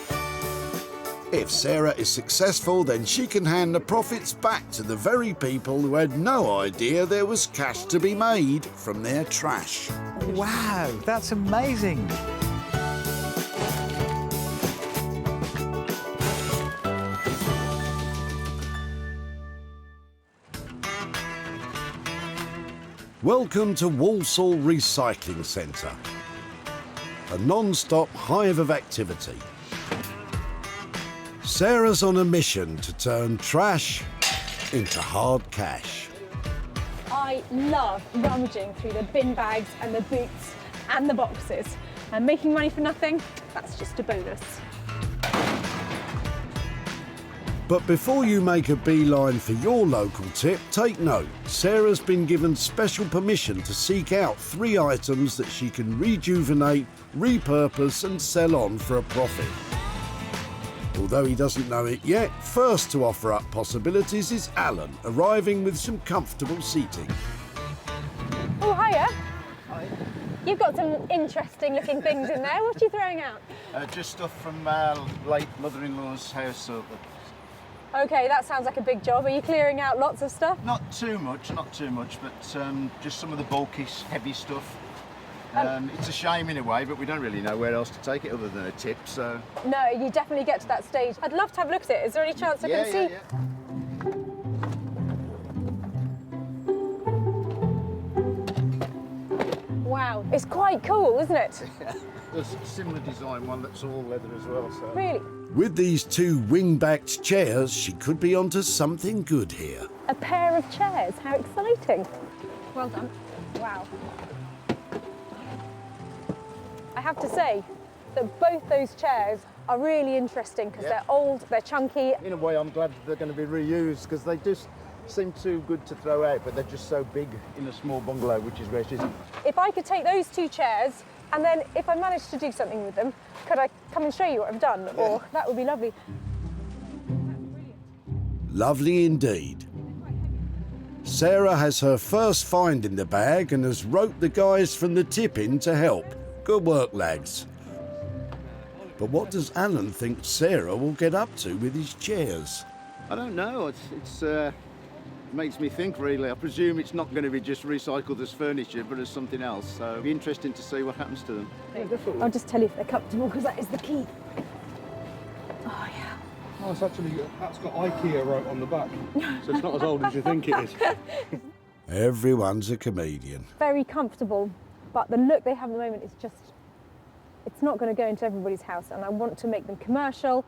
If Sarah is successful, then she can hand the profits back to the very people who had no idea there was cash to be made from their trash. Wow, that's amazing. Welcome to Walsall Recycling Centre, a non-stop hive of activity. Sarah's on a mission to turn trash into hard cash. I love rummaging through the bin bags and the boots and the boxes. And making money for nothing, that's just a bonus. But before you make a beeline for your local tip, take note. Sarah's been given special permission to seek out 3 items that she can rejuvenate, repurpose and sell on for a profit. Although he doesn't know it yet, first to offer up possibilities is Alan, arriving with some comfortable seating. Oh, hiya. Hi. You've got some interesting looking things in there. What are you throwing out? Just stuff from late mother-in-law's house. Okay, that sounds like a big job. Are you clearing out lots of stuff? Not too much, but just some of the bulky, heavy stuff. It's a shame in a way, but we don't really know where else to take it other than a tip, so... No, you definitely get to that stage. I'd love to have a look at it. Is there any chance I can see? Yeah. Wow, it's quite cool, isn't it? There's a similar design one that's all leather as well, so... Really? With these 2 wing-backed chairs, she could be onto something good here. A pair of chairs, how exciting. Well done. Wow. I have to say that both those chairs are really interesting because they're old, they're chunky. In a way, I'm glad they're going to be reused because they just seem too good to throw out, but they're just so big in a small bungalow, which is great. If I could take those 2 chairs and then if I managed to do something with them, could I come and show you what I've done? Yeah. Or that would be lovely. Lovely indeed. Sarah has her first find in the bag and has roped the guys from the tip-in to help. Good work, lads. But what does Alan think Sarah will get up to with his chairs? I don't know. It makes me think, really. I presume it's not going to be just recycled as furniture, but as something else. So it'll be interesting to see what happens to them. I'll just tell you if they're comfortable, because that is the key. Oh, yeah. Oh, that's got IKEA right on the back. So it's not as old as you think it is. Everyone's a comedian. Very comfortable, but the look they have at the moment is just, it's not going to go into everybody's house, and I want to make them commercial,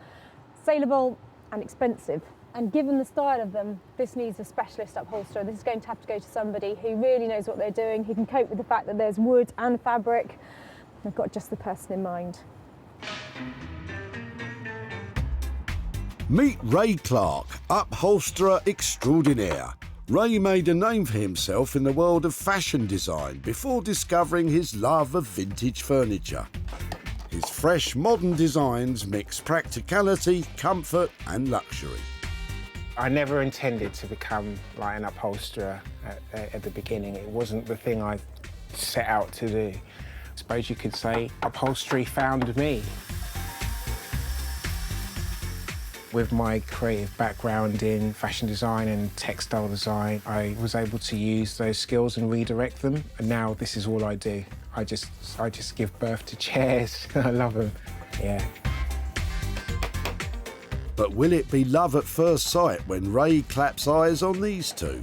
saleable and expensive. And given the style of them, this needs a specialist upholsterer. This is going to have to go to somebody who really knows what they're doing, who can cope with the fact that there's wood and fabric. I've got just the person in mind. Meet Ray Clark, upholsterer extraordinaire. Ray made a name for himself in the world of fashion design before discovering his love of vintage furniture. His fresh, modern designs mix practicality, comfort and luxury. I never intended to become like an upholsterer at the beginning. It wasn't the thing I set out to do. I suppose you could say upholstery found me. With my creative background in fashion design and textile design, I was able to use those skills and redirect them, and now this is all I do. I just give birth to chairs. I love them, yeah. But will it be love at first sight when Ray claps eyes on these 2?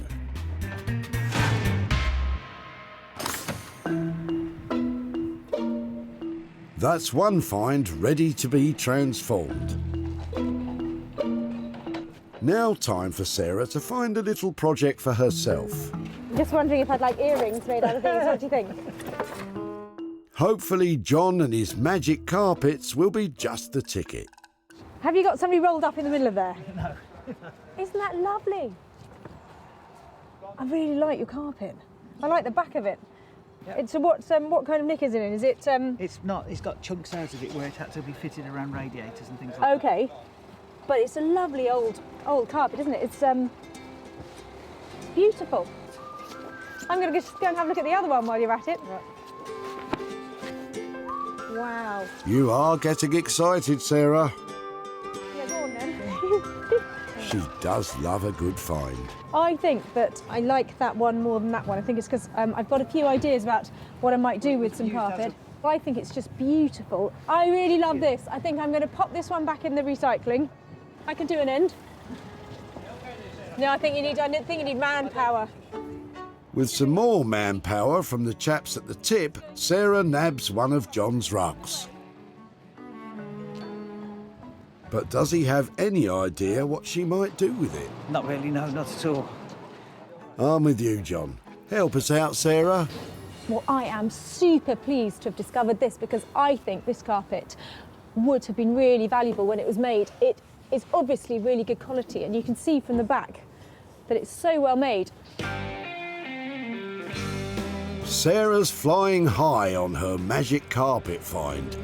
That's one find ready to be transformed. Now time for Sarah to find a little project for herself. Just wondering if I'd like earrings made out of these. What do you think? Hopefully John and his magic carpets will be just the ticket. Have you got somebody rolled up in the middle of there? No. Isn't that lovely? I really like your carpet. I like the back of it. Yep. It's what kind of knickers in it? Is it? It's not. It's got chunks out of it where it had to be fitted around radiators and things like that. Okay, but it's a lovely old carpet, isn't it? It's beautiful. I'm going to just go and have a look at the other one while you're at it. Wow. You are getting excited, Sarah. Yeah, go on then. She does love a good find. I think that I like that one more than that one. I think it's because I've got a few ideas about what I might do with some carpet. I think it's just beautiful. I really love this. I think I'm going to pop this one back in the recycling. I can do an end. No, I think you need manpower. With some more manpower from the chaps at the tip, Sarah nabs one of John's rugs. But does he have any idea what she might do with it? Not really, no, not at all. I'm with you, John. Help us out, Sarah. Well, I am super pleased to have discovered this because I think this carpet would have been really valuable when it was made. It is obviously really good quality, and you can see from the back that it's so well made. Sarah's flying high on her magic carpet find.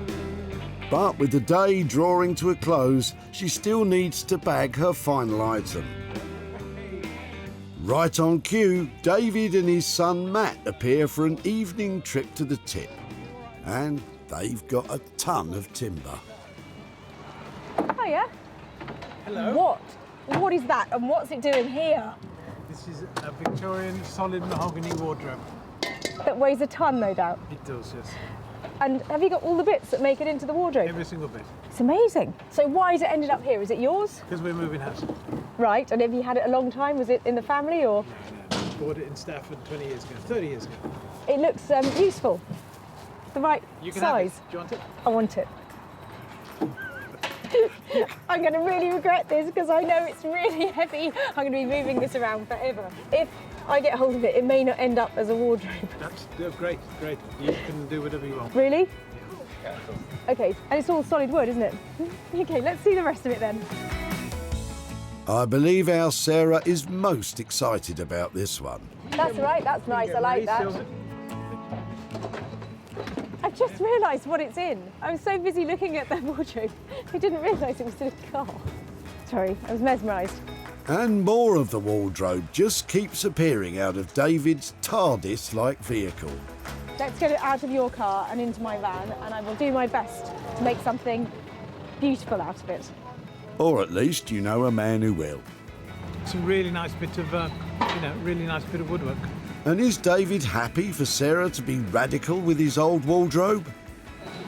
But with the day drawing to a close, she still needs to bag her final item. Right on cue, David and his son Matt appear for an evening trip to the tip. And they've got a ton of timber. Oh yeah? Hello. What is that and what's it doing here? This is a Victorian solid mahogany wardrobe. That weighs a ton, no doubt. It does, yes. And have you got all the bits that make it into the wardrobe? Every single bit. It's amazing. So why has it ended up here? Is it yours? Because we're moving house. Right, and have you had it a long time? Was it in the family or? No. Bought it in Stafford 20 years ago, 30 years ago. It looks useful. The right You can size. have it. Do you want it? I want it. I'm going to really regret this because I know it's really heavy. I'm going to be moving this around forever. If I get hold of it, it may not end up as a wardrobe. That's great. You can do whatever you want. Really? Yeah. Okay, and it's all solid wood, isn't it? Okay, let's see the rest of it then. I believe our Sarah is most excited about this one. That's right, that's nice, I like that. I've just realised what it's in. I was so busy looking at the wardrobe, I didn't realise it was in a car. Sorry, I was mesmerised. And more of the wardrobe just keeps appearing out of David's TARDIS-like vehicle. Let's get it out of your car and into my van, and I will do my best to make something beautiful out of it. Or at least you know a man who will. It's a really nice bit of, really nice bit of woodwork. And is David happy for Sarah to be radical with his old wardrobe?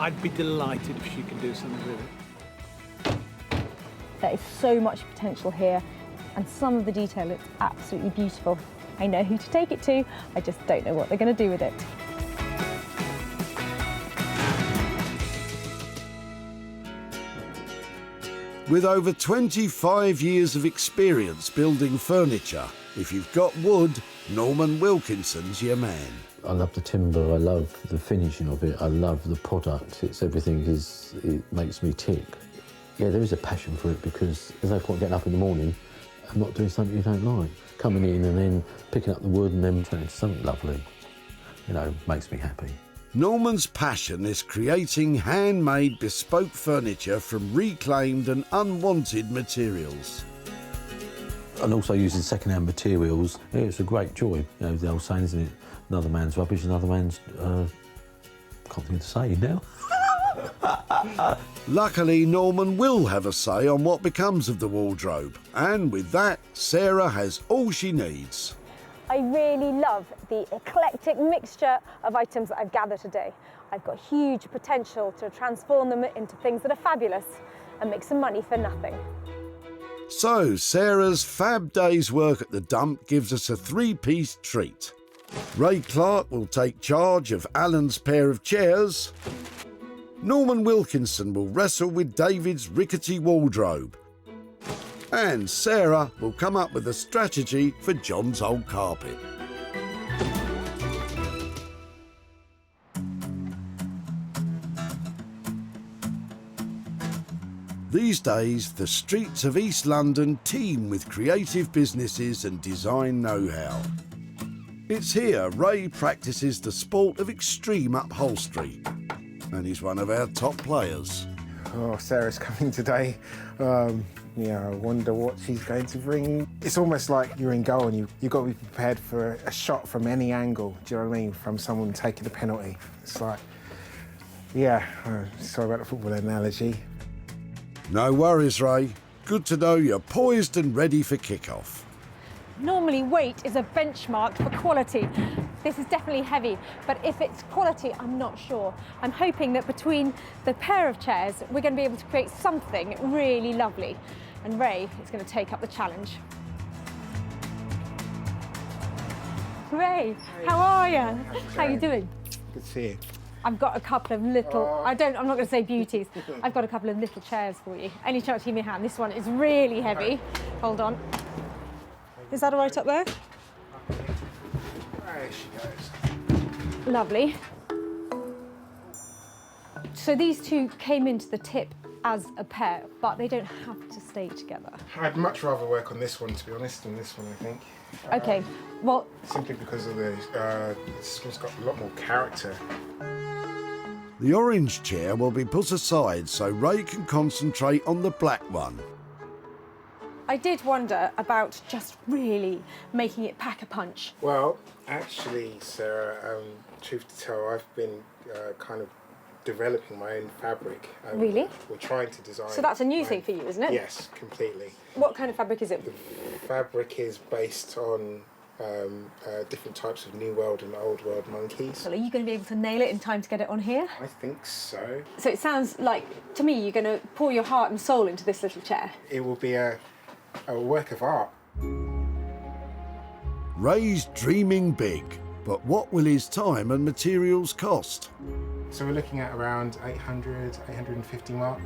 I'd be delighted if she could do something with it. There is so much potential here, and some of the detail looks absolutely beautiful. I know who to take it to, I just don't know what they're going to do with it. With over 25 years of experience building furniture, if you've got wood, Norman Wilkinson's your man. I love the timber, I love the finishing of it, I love the product. It makes me tick. Yeah, there is a passion for it because there's no point getting up in the morning and not doing something you don't like. Coming in and then picking up the wood and then turning into something lovely, makes me happy. Norman's passion is creating handmade bespoke furniture from reclaimed and unwanted materials. And also using second-hand materials, it's a great joy. The old saying, isn't it? Another man's rubbish, another man's... can't think to say now. Luckily, Norman will have a say on what becomes of the wardrobe. And with that, Sarah has all she needs. I really love the eclectic mixture of items that I've gathered today. I've got huge potential to transform them into things that are fabulous and make some money for nothing. So, Sarah's fab day's work at the dump gives us a three-piece treat. Ray Clark will take charge of Alan's pair of chairs. Norman Wilkinson will wrestle with David's rickety wardrobe. And Sarah will come up with a strategy for John's old carpet. These days, the streets of East London teem with creative businesses and design know-how. It's here Ray practices the sport of extreme upholstery, and he's one of our top players. Oh, Sarah's coming today. Yeah, I wonder what she's going to bring. It's almost like you're in goal and you've got to be prepared for a shot from any angle, do you know what I mean, from someone taking the penalty. It's like, yeah, sorry about the football analogy. No worries, Ray. Good to know you're poised and ready for kick-off. Normally weight is a benchmark for quality. This is definitely heavy, but if it's quality, I'm not sure. I'm hoping that between the pair of chairs, we're going to be able to create something really lovely. And Ray is going to take up the challenge. Ray, how are you? How are you doing? Good to see you. I've got a couple of little, I'm not going to say beauties, I've got a couple of little chairs for you. Any chance you give me a hand? This one is really heavy. Hold on. Is that all right up there? There she goes. Lovely. So these two came into the tip as a pair, but they don't have to stay together. I'd much rather work on this one, to be honest, than this one, I think. Okay, well... Simply because of the, this one's got a lot more character. The orange chair will be put aside so Ray can concentrate on the black one. I did wonder about just really making it pack a punch. Well, actually, Sarah, truth to tell, I've been kind of developing my own fabric. Really? We're trying to design... So that's a new thing for you, isn't it? Yes, completely. What kind of fabric is it? The fabric is based on different types of New World and Old World monkeys. Well, are you going to be able to nail it in time to get it on here? I think so. So it sounds like, to me, you're going to pour your heart and soul into this little chair. It will be a work of art. Ray's dreaming big, but what will his time and materials cost? So we're looking at around 800, 850 mark.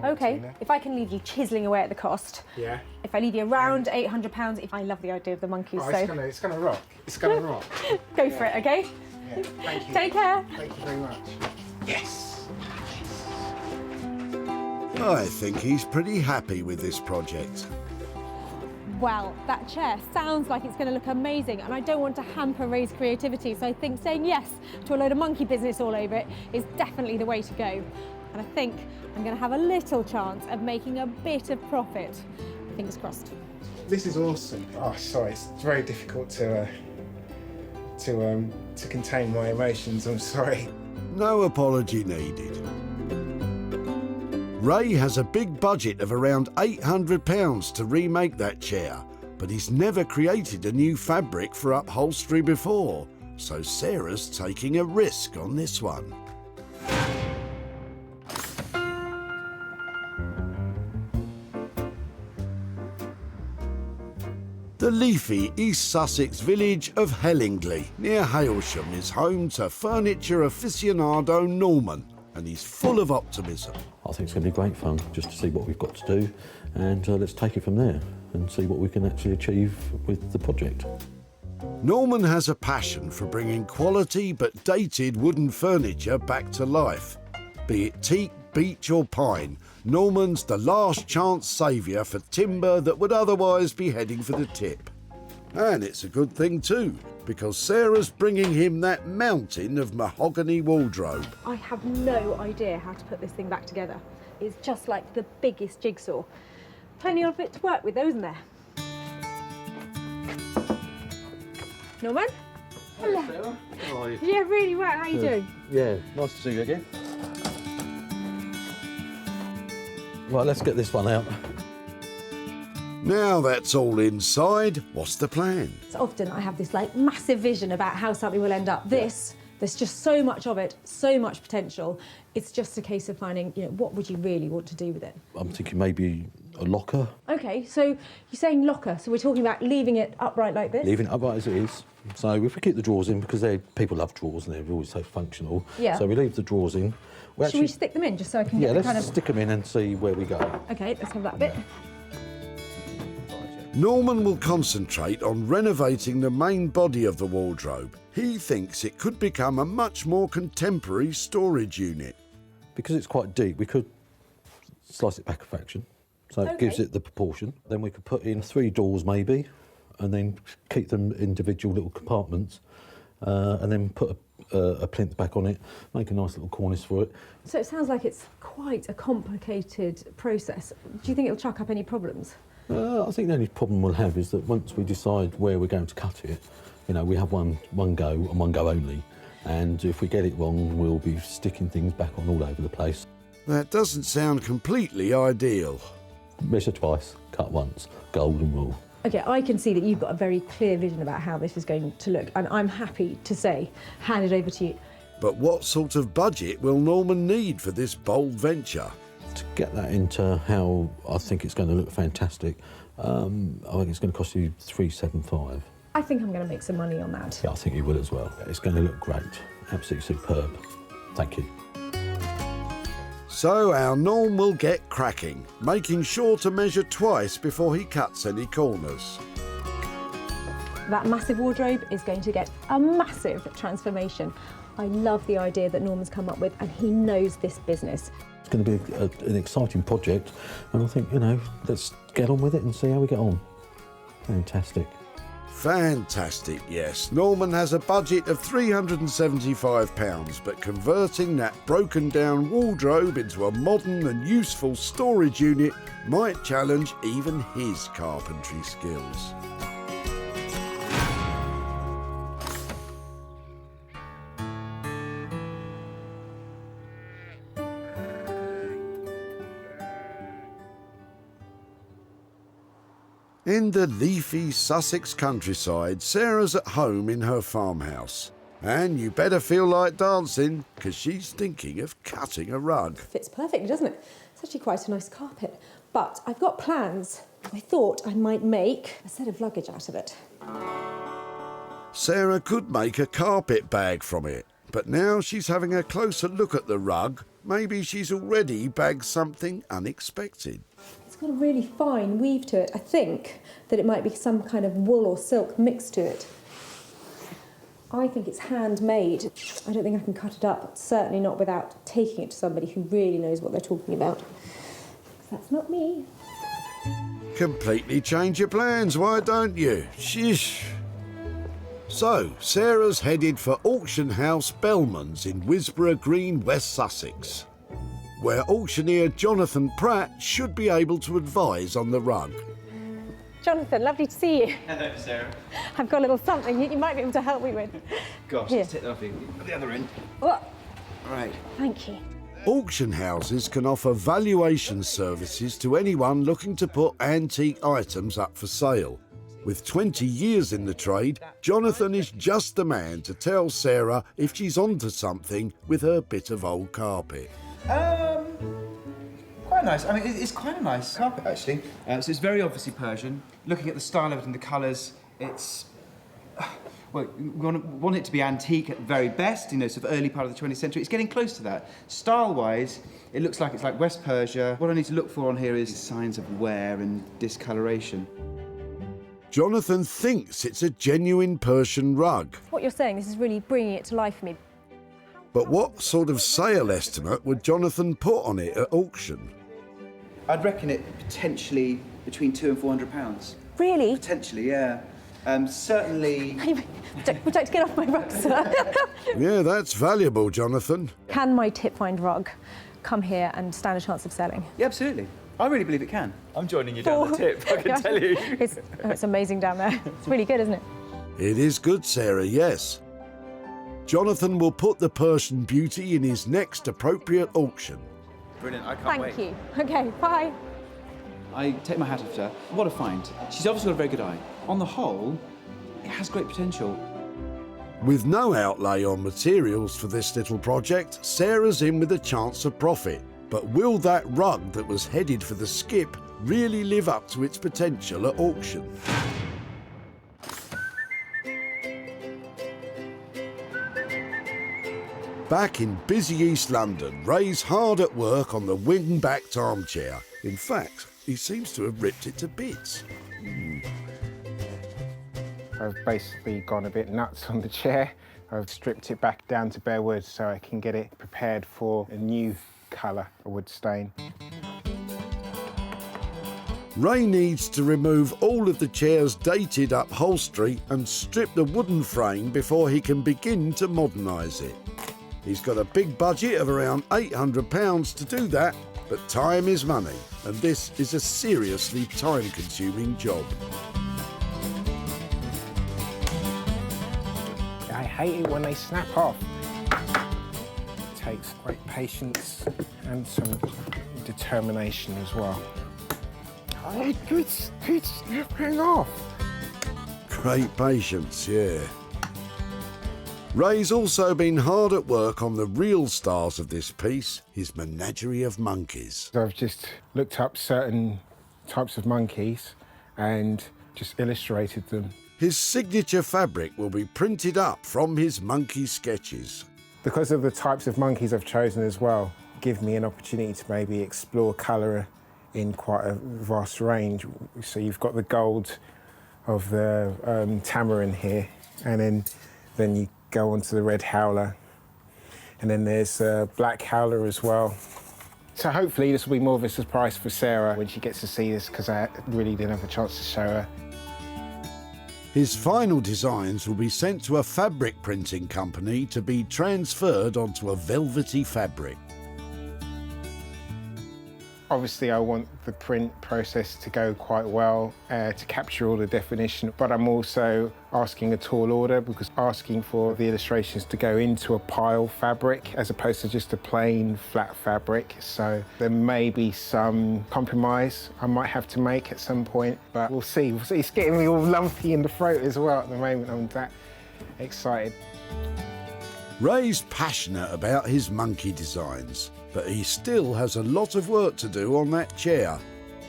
Okay, if I can leave you chiselling away at the cost. Yeah. If I leave you around £800, if I love the idea of the monkeys, Oh, so... it's gonna rock. It's gonna rock. Go for it, okay? Yeah, thank you. Take care. Thank you very much. Yes. I think he's pretty happy with this project. Well, that chair sounds like it's going to look amazing, and I don't want to hamper Ray's creativity, so I think saying yes to a load of monkey business all over it is definitely the way to go. And I think I'm going to have a little chance of making a bit of profit. Fingers crossed. This is awesome. Oh, sorry, it's very difficult to contain my emotions. I'm sorry. No apology needed. Ray has a big budget of around £800 to remake that chair, but he's never created a new fabric for upholstery before, so Sarah's taking a risk on this one. The leafy East Sussex village of Hellingley, near Hailsham, is home to furniture aficionado Norman, and he's full of optimism. I think it's going to be great fun just to see what we've got to do, and let's take it from there and see what we can actually achieve with the project. Norman has a passion for bringing quality but dated wooden furniture back to life. Be it teak, beech or pine, Norman's the last chance saviour for timber that would otherwise be heading for the tip. And it's a good thing too, because Sarah's bringing him that mountain of mahogany wardrobe. I have no idea how to put this thing back together. It's just like the biggest jigsaw. Plenty of it to work with, though, isn't there? Norman? Hello. Sarah. How are you? Yeah, really well. How are you doing? Yeah, nice to see you again. Right, let's get this one out. Now that's all inside, what's the plan? So often I have this like massive vision about how something will end up. This, there's just so much of it, so much potential. It's just a case of finding, what would you really want to do with it? I'm thinking maybe a locker. Okay, so you're saying locker, so we're talking about leaving it upright like this? Leaving it upright as it is. So if we keep the drawers in, because people love drawers and they're always so functional. Yeah. So we leave the drawers in. Should we stick them in just so I can get yeah, the let's kind of... stick them in and see where we go. Okay, let's have that bit. Norman will concentrate on renovating the main body of the wardrobe. He thinks it could become a much more contemporary storage unit. Because it's quite deep, we could slice it back a fraction, so it gives it the proportion. Then we could put in 3 doors maybe, and then keep them individual little compartments, and then put a plinth back on it, make a nice little cornice for it. So it sounds like it's quite a complicated process. Do you think it'll chuck up any problems? I think the only problem we'll have is that once we decide where we're going to cut it, you know, we have one go and one go only. And if we get it wrong, we'll be sticking things back on all over the place. That doesn't sound completely ideal. Measure twice, cut once, golden rule. Okay, I can see that you've got a very clear vision about how this is going to look, and I'm happy to say, hand it over to you. But what sort of budget will Norman need for this bold venture? To get that into how I think it's going to look fantastic, I think it's going to cost you $375. I think I'm going to make some money on that. Yeah, I think you will as well. It's going to look great, absolutely superb. Thank you. So our Norm will get cracking, making sure to measure twice before he cuts any corners. That massive wardrobe is going to get a massive transformation. I love the idea that Norman's come up with, and he knows this business. It's going to be an exciting project, and I think, you know, let's get on with it and see how we get on. Fantastic. Fantastic, yes. Norman has a budget of £375, but converting that broken down wardrobe into a modern and useful storage unit might challenge even his carpentry skills. In the leafy Sussex countryside, Sarah's at home in her farmhouse. And you better feel like dancing, because she's thinking of cutting a rug. Fits perfectly, doesn't it? It's actually quite a nice carpet. But I've got plans. I thought I might make a set of luggage out of it. Sarah could make a carpet bag from it, but now she's having a closer look at the rug. Maybe she's already bagged something unexpected. It's got a really fine weave to it. I think that it might be some kind of wool or silk mixed to it. I think it's handmade. I don't think I can cut it up, certainly not without taking it to somebody who really knows what they're talking about. 'Cause that's not me. Completely change your plans, why don't you? Shish. So, Sarah's headed for Auction House Bellman's in Wisborough Green, West Sussex, where auctioneer Jonathan Pratt should be able to advise on the rug. Jonathan, lovely to see you. Hello, Sarah. I've got a little something you might be able to help me with. Gosh, Here. let's take that off at the other end. What? Right. Thank you. Auction houses can offer valuation services to anyone looking to put antique items up for sale. With 20 years in the trade, Jonathan is just the man to tell Sarah if she's onto something with her bit of old carpet. Quite nice. I mean, it's quite a nice carpet, actually. So it's very obviously Persian. Looking at the style of it and the colours, it's... Well, we want it to be antique at the very best, you know, sort of early part of the 20th century. It's getting close to that. Style-wise, it looks like it's like West Persia. What I need to look for on here is signs of wear and discoloration. Jonathan thinks it's a genuine Persian rug. What you're saying, this is really bringing it to life for me. But what sort of sale estimate would Jonathan put on it at auction? I'd reckon it potentially between £200 and £400. Really? Potentially, yeah. Certainly... Would you like to get off my rug, sir? Yeah, that's valuable, Jonathan. Can my tip find rug come here and stand a chance of selling? Yeah, absolutely. I really believe it can. I'm joining you down the tip, I can tell you. It's amazing down there. It's really good, isn't it? It is good, Sarah, yes. Jonathan will put the Persian beauty in his next appropriate auction. Brilliant, I can't wait. Thank you. Okay, bye. I take my hat off to her. What a find. She's obviously got a very good eye. On the whole, it has great potential. With no outlay on materials for this little project, Sarah's in with a chance of profit. But will that rug that was headed for the skip really live up to its potential at auction? Back in busy East London, Ray's hard at work on the wing-backed armchair. In fact, he seems to have ripped it to bits. I've basically gone a bit nuts on the chair. I've stripped it back down to bare wood so I can get it prepared for a new colour, a wood stain. Ray needs to remove all of the chair's dated upholstery and strip the wooden frame before he can begin to modernise it. He's got a big budget of around £800 to do that, but time is money, and this is a seriously time-consuming job. I hate it when they snap off. It takes great patience and some determination as well. It's snapping off. Great patience, yeah. Ray's also been hard at work on the real stars of this piece, his menagerie of monkeys. I've just looked up certain types of monkeys and just illustrated them. His signature fabric will be printed up from his monkey sketches. Because of the types of monkeys I've chosen as well, give me an opportunity to maybe explore colour in quite a vast range. So you've got the gold of the tamarin here, and then you go on to the red howler, and then there's black howler as well. So hopefully this will be more of a surprise for Sarah when she gets to see this, because I really didn't have a chance to show her. His final designs will be sent to a fabric printing company to be transferred onto a velvety fabric. Obviously, I want the print process to go quite well to capture all the definition, but I'm also asking a tall order because asking for the illustrations to go into a pile fabric as opposed to just a plain flat fabric. So there may be some compromise I might have to make at some point, but we'll see. It's getting me all lumpy in the throat as well at the moment. I'm that excited. Ray's passionate about his monkey designs, but he still has a lot of work to do on that chair.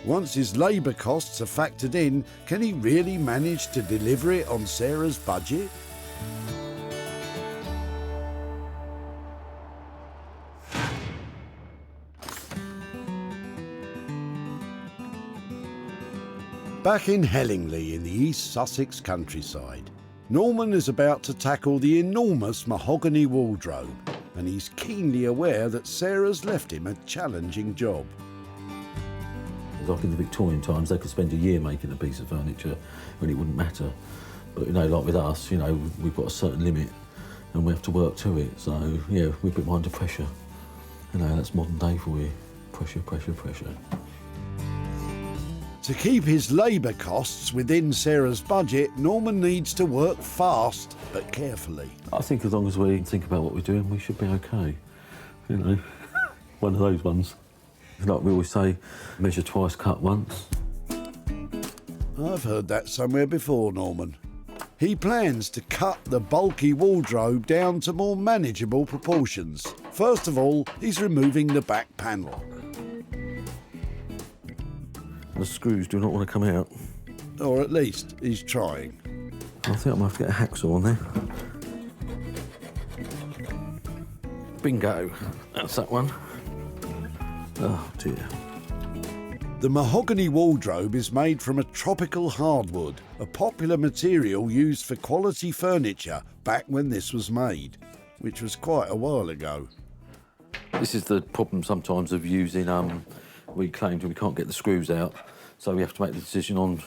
Once his labour costs are factored in, can he really manage to deliver it on Sarah's budget? Back in Hellingly in the East Sussex countryside, Norman is about to tackle the enormous mahogany wardrobe, and he's keenly aware that Sarah's left him a challenging job. Like in the Victorian times, they could spend a year making a piece of furniture when it wouldn't matter. But, you know, like with us, you know, we've got a certain limit and we have to work to it. So, yeah, we're a bit more under pressure. You know, that's modern day for you. Pressure, pressure, pressure. To keep his labour costs within Sarah's budget, Norman needs to work fast but carefully. I think as long as we think about what we're doing, we should be okay. You know, one of those ones. Like we always say, measure twice, cut once. I've heard that somewhere before, Norman. He plans to cut the bulky wardrobe down to more manageable proportions. First of all, he's removing the back panel. The screws do not want to come out. Or at least he's trying. I think I might have to get a hacksaw on there. Bingo. That's that one. Oh dear. The mahogany wardrobe is made from a tropical hardwood, a popular material used for quality furniture back when this was made, which was quite a while ago. This is the problem sometimes of using reclaimed and we can't get the screws out, so we have to make the decision on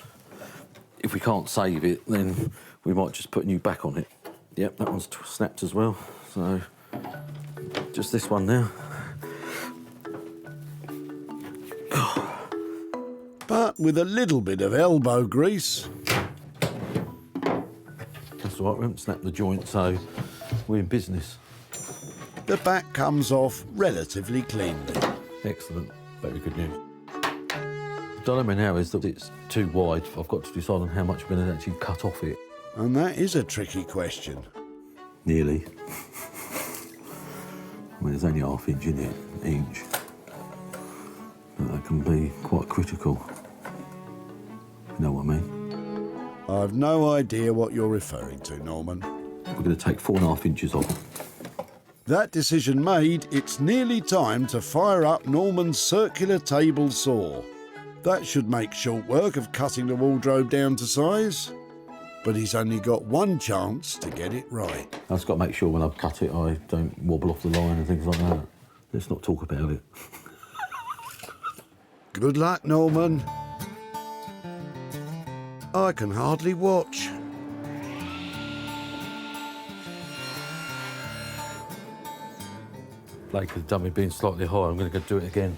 if we can't save it, then we might just put a new back on it. Yep, that one's snapped as well, so just this one now. But with a little bit of elbow grease. That's all right, we haven't snapped the joint, so we're in business. The back comes off relatively cleanly. Excellent, very good news. The dilemma now is that it's too wide. I've got to decide on how much we're going to actually cut off it. And that is a tricky question. Nearly. I mean, there's only ½ inch in it, each. But that can be quite critical. You know what I mean? I've no idea what you're referring to, Norman. We're going to take 4½ inches off. That decision made, it's nearly time to fire up Norman's circular table saw. That should make short work of cutting the wardrobe down to size. But he's only got one chance to get it right. I've just got to make sure when I cut it, I don't wobble off the line and things like that. Let's not talk about it. Good luck, Norman. I can hardly watch. Blake has done me being slightly high. I'm going to go do it again.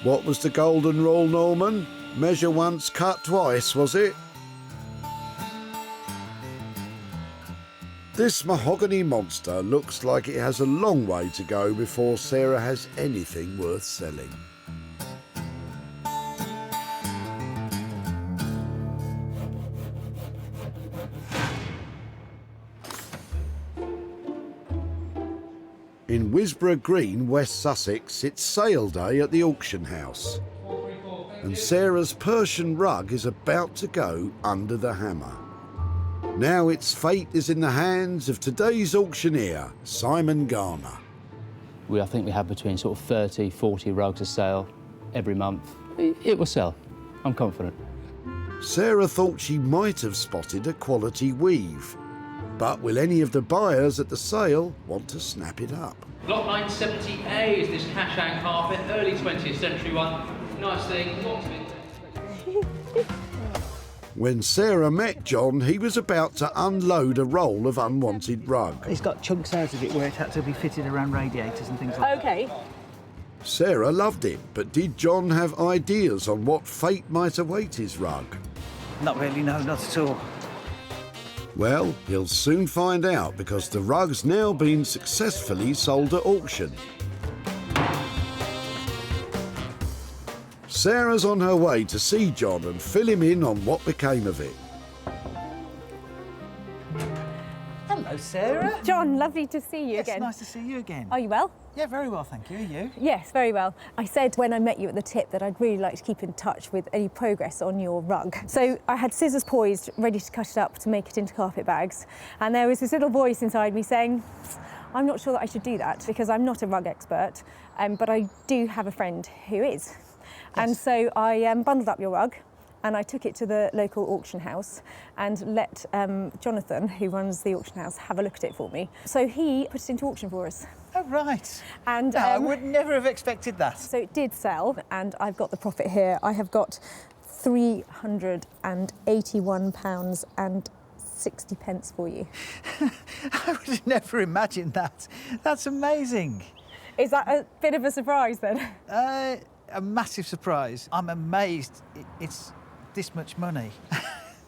What was the golden rule, Norman? Measure once, cut twice, was it? This mahogany monster looks like it has a long way to go before Sarah has anything worth selling. In Wisborough Green, West Sussex, it's sale day at the auction house. And Sarah's Persian rug is about to go under the hammer. Now its fate is in the hands of today's auctioneer, Simon Garner. I think we have between sort of 30, 40 rugs a sale every month. It will sell, I'm confident. Sarah thought she might have spotted a quality weave. But will any of the buyers at the sale want to snap it up? Block 970A is this Hessian carpet, early 20th century one. Nice thing, lots of it. When Sarah met John, he was about to unload a roll of unwanted rug. It's got chunks out of it where it had to be fitted around radiators and things like Okay. that. Sarah loved it, but did John have ideas on what fate might await his rug? Not really, no, not at all. Well, he'll soon find out because the rug's now been successfully sold at auction. Sarah's on her way to see John and fill him in on what became of it. Hello, Sarah. John, lovely to see you Yes, again. nice to see you again. Are you well? Yeah, very well, thank you. Are you? Yes, very well. I said when I met you at the tip that I'd really like to keep in touch with any progress on your rug. So I had scissors poised, ready to cut it up to make it into carpet bags. And there was this little voice inside me saying, I'm not sure that I should do that because I'm not a rug expert, but I do have a friend who is. Yes. And so I bundled up your rug and I took it to the local auction house and let Jonathan, who runs the auction house, have a look at it for me. So he put it into auction for us. Oh, right. And no, I would never have expected that. So it did sell, and I've got the profit here. I have got £381.60 for you. I would have never imagined that. That's amazing. Is that a bit of a surprise then? A massive surprise. I'm amazed it's this much money.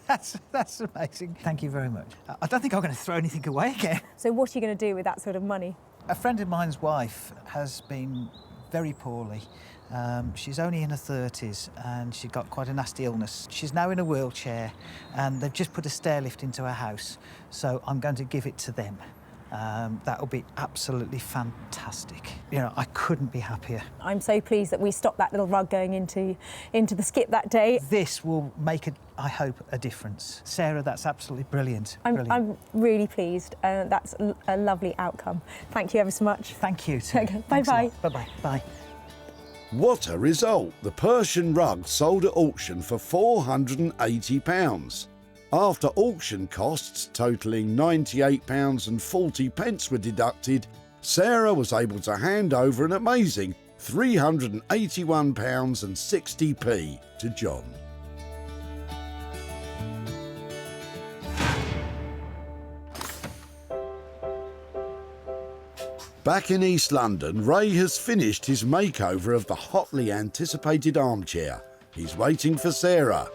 That's amazing. Thank you very much. I don't think I'm going to throw anything away again. So what are you going to do with that sort of money? A friend of mine's wife has been very poorly. She's only in her 30s and she got quite a nasty illness. She's now in a wheelchair and they've just put a stair lift into her house. So I'm going to give it to them. That'll be absolutely fantastic. You know, I couldn't be happier. I'm so pleased that we stopped that little rug going into the skip that day. This will make, I hope, a difference. Sarah, that's absolutely brilliant. I'm really pleased. That's a lovely outcome. Thank you ever so much. Thank you. Bye-bye. Bye-bye. Bye. What a result! The Persian rug sold at auction for £480. After auction costs totalling £98.40 were deducted, Sarah was able to hand over an amazing £381.60 to John. Back in East London, Ray has finished his makeover of the hotly anticipated armchair. He's waiting for Sarah,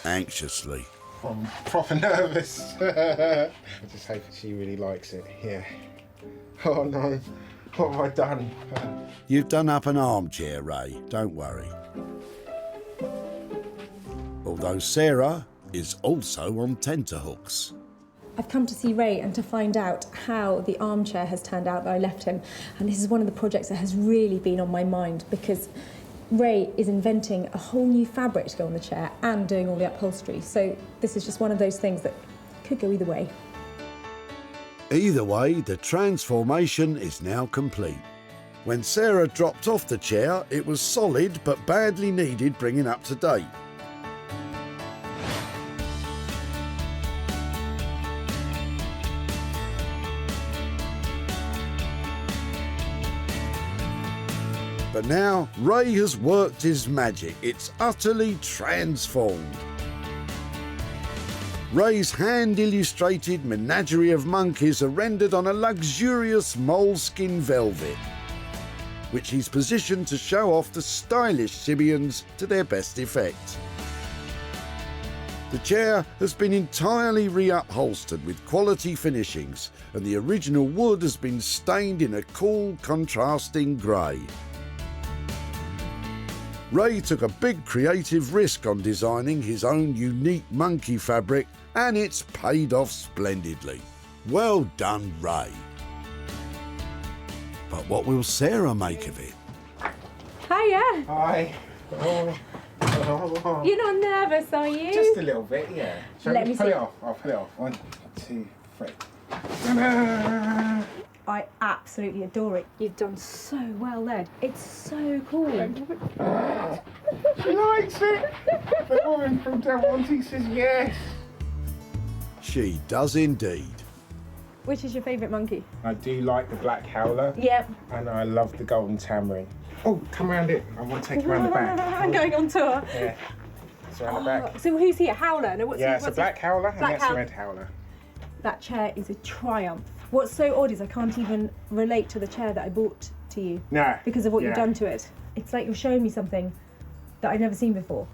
anxiously. I'm proper nervous. I just hope that she really likes it. Yeah. Oh no, what have I done? You've done up an armchair, Ray, don't worry. Although Sarah is also on tenterhooks. I've come to see Ray and to find out how the armchair has turned out that I left him. And this is one of the projects that has really been on my mind because Ray is inventing a whole new fabric to go on the chair and doing all the upholstery. So this is just one of those things that could go either way. Either way, the transformation is now complete. When Sarah dropped off the chair, it was solid but badly needed bringing up to date. But now, Ray has worked his magic. It's utterly transformed. Ray's hand-illustrated menagerie of monkeys are rendered on a luxurious moleskin velvet, which he's positioned to show off the stylish simians to their best effect. The chair has been entirely re-upholstered with quality finishings, and the original wood has been stained in a cool, contrasting grey. Ray took a big creative risk on designing his own unique monkey fabric, and it's paid off splendidly. Well done, Ray. But what will Sarah make of it? Hiya. Hi. You're not nervous, are you? Just a little bit, yeah. Shall Let we me pull see. it off? I'll pull it off. 1, 2, 3. I absolutely adore it. You've done so well there. It's so cool. She likes it. The woman from Del Monte says yes. She does indeed. Which is your favourite monkey? I do like the black howler. Yep. And I love the golden tamarin. Oh, come around it. I want to take you around the back. I'm going on tour. Yeah. It's around the back. So who's here? Howler? No, what's Yeah, what's it's a black howler and Black that's a howler. red howler. That chair is a triumph. What's so odd is I can't even relate to the chair that I bought to you. No. Because of what you've Yeah. done to it. It's like you're showing me something that I've never seen before.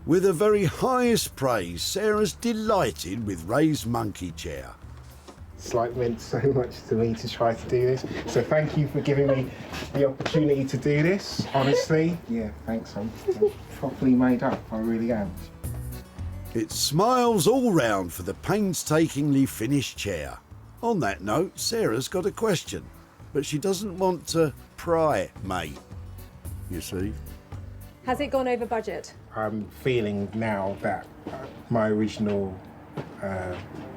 With the very highest praise, Sarah's delighted with Ray's monkey chair. It's like meant so much to me to try to do this. So thank you for giving me the opportunity to do this. Honestly, yeah, thanks. I'm properly made up. I really am. It smiles all round for the painstakingly finished chair. On that note, Sarah's got a question, but she doesn't want to pry, mate. You see? Has it gone over budget? I'm feeling now that my original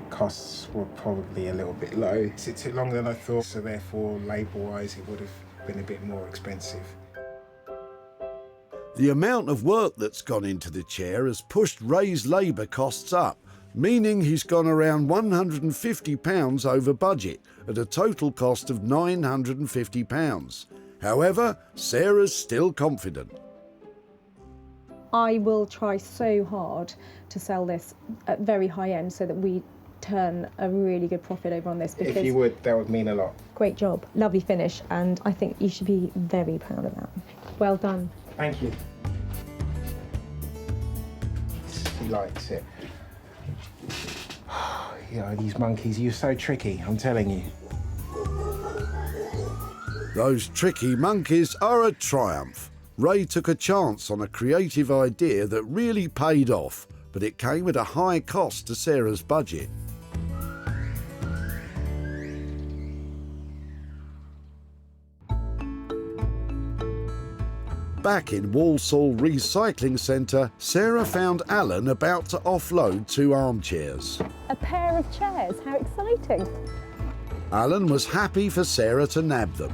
costs were probably a little bit low. It took longer than I thought, so therefore, labour-wise, it would have been a bit more expensive. The amount of work that's gone into the chair has pushed Ray's labour costs up, meaning he's gone around £150 over budget at a total cost of £950. However, Sarah's still confident. I will try so hard to sell this at very high end so that we turn a really good profit over on this. Because If you would, that would mean a lot. Great job, lovely finish, and I think you should be very proud of that. Well done. Thank you. He likes it. Yeah, these monkeys, you're so tricky, I'm telling you. Those tricky monkeys are a triumph. Ray took a chance on a creative idea that really paid off, but it came at a high cost to Sarah's budget. Back in Walsall Recycling Centre, Sarah found Alan about to offload 2 armchairs. A pair of chairs, how exciting. Alan was happy for Sarah to nab them.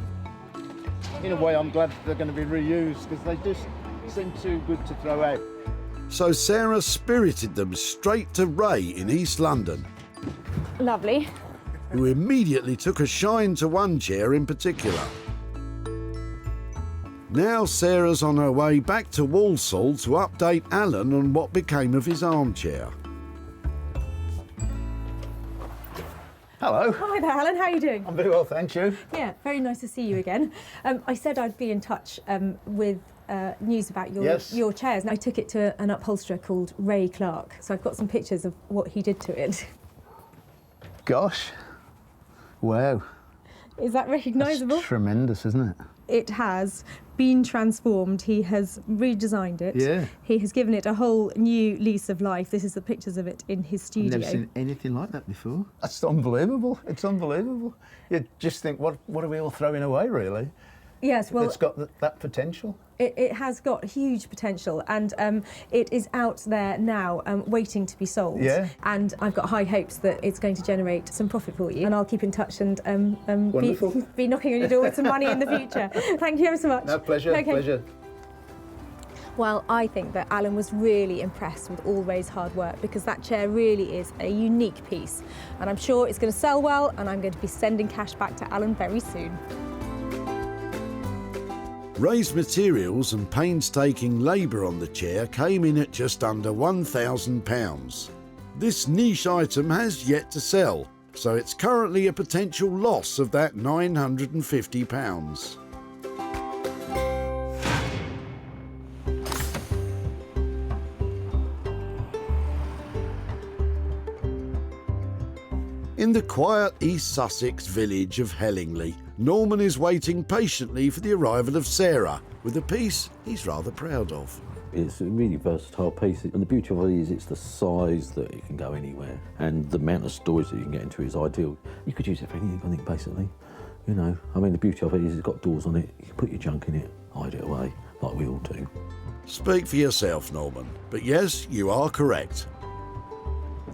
In a way, I'm glad they're going to be reused because they just seem too good to throw out. So Sarah spirited them straight to Ray in East London, Lovely. who immediately took a shine to one chair in particular. Now Sarah's on her way back to Walsall to update Alan on what became of his armchair. Hello. Hi there, Alan. How are you doing? I'm very well, thank you. Yeah, very nice to see you again. I said I'd be in touch with news about your chairs. And I took it to an upholsterer called Ray Clark. So I've got some pictures of what he did to it. Gosh. Wow. Is that recognisable? That's tremendous, isn't it? It has been transformed. He has redesigned it. Yeah. He has given it a whole new lease of life. This is the pictures of it in his studio. I've never seen anything like that before. That's unbelievable. It's unbelievable. You just think, what are we all throwing away, really? Yes, well, It's got that potential. It has got huge potential, and it is out there now waiting to be sold. Yeah. And I've got high hopes that it's going to generate some profit for you, and I'll keep in touch and Wonderful. be knocking on your door with some money in the future. Thank you ever so much. No, pleasure, Okay. pleasure. Well, I think that Alan was really impressed with all Ray's hard work, because that chair really is a unique piece, and I'm sure it's going to sell well, and I'm going to be sending cash back to Alan very soon. Ray's materials and painstaking labour on the chair came in at just under £1,000. This niche item has yet to sell, so it's currently a potential loss of that £950. In the quiet East Sussex village of Hellingley, Norman is waiting patiently for the arrival of Sarah, with a piece he's rather proud of. It's a really versatile piece, and the beauty of it is it's the size that it can go anywhere, and the amount of storage that you can get into is ideal. You could use it for anything, I think, basically. You know, I mean, the beauty of it is it's got doors on it, you can put your junk in it, hide it away, like we all do. Speak for yourself, Norman, but yes, you are correct.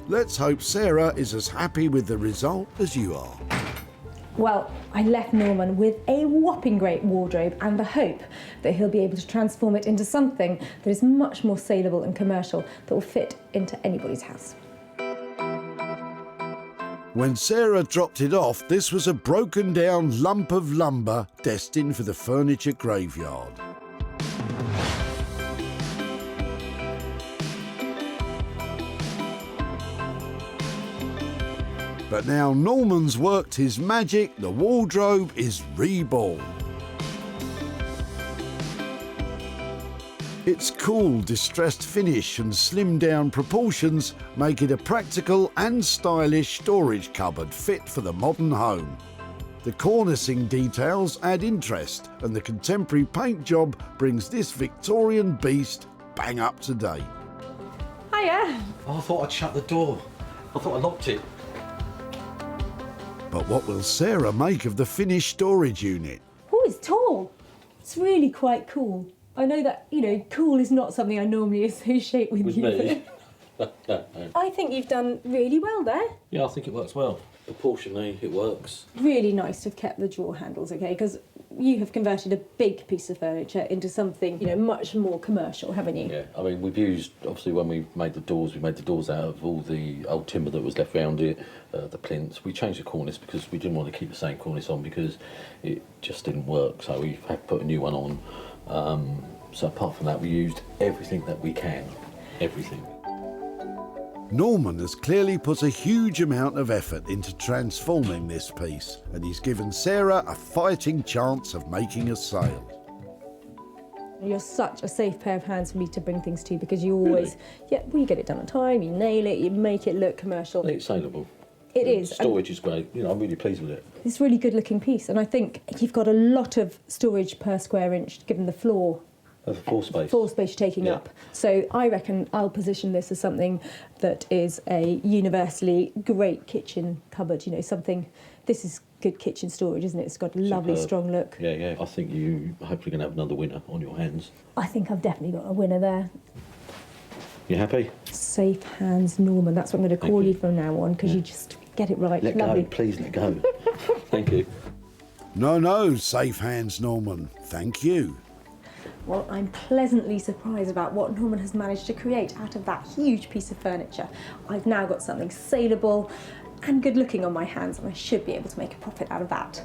Let's hope Sarah is as happy with the result as you are. Well, I left Norman with a whopping great wardrobe and the hope that he'll be able to transform it into something that is much more saleable and commercial that will fit into anybody's house. When Sarah dropped it off, this was a broken down lump of lumber destined for the furniture graveyard. But now Norman's worked his magic, the wardrobe is reborn. Its cool, distressed finish and slimmed down proportions make it a practical and stylish storage cupboard fit for the modern home. The cornicing details add interest, and the contemporary paint job brings this Victorian beast bang up to date. Hiya! Oh, I thought I'd shut the door. I thought I locked it. But what will Sarah make of the finished storage unit? Oh, it's tall. It's really quite cool. I know that, you know, cool is not something I normally associate with you. Me. I think you've done really well there. Yeah, I think it works well. Proportionally, it works. Really nice to have kept the drawer handles, okay, because you have converted a big piece of furniture into something, you know, much more commercial, haven't you? Yeah, I mean, we've used, obviously, when we made the doors out of all the old timber that was left around it, the plinths. We changed the cornice because we didn't want to keep the same cornice on because it just didn't work, so we had to put a new one on. So apart from that, we used everything that we can, everything. Norman has clearly put a huge amount of effort into transforming this piece, and he's given Sarah a fighting chance of making a sale. You're such a safe pair of hands for me to bring things to because you always, you get it done on time, you nail it, you make it look commercial. It's saleable. It is. Storage is great. You know, I'm really pleased with it. It's a really good looking piece, and I think you've got a lot of storage per square inch given the floor. Floor space. Floor space you're taking up. So I reckon I'll position this as something that is a universally great kitchen cupboard. You know, something. This is good kitchen storage, isn't it? It's got a lovely, strong look. Yeah, yeah. I think you hopefully going to have another winner on your hands. I think I've definitely got a winner there. You happy? Safe hands, Norman. That's what I'm going to call you from now on because you just get it right. Let lovely. go, please let go. Thank you. No, safe hands, Norman. Thank you. Well, I'm pleasantly surprised about what Norman has managed to create out of that huge piece of furniture. I've now got something saleable and good looking on my hands, and I should be able to make a profit out of that.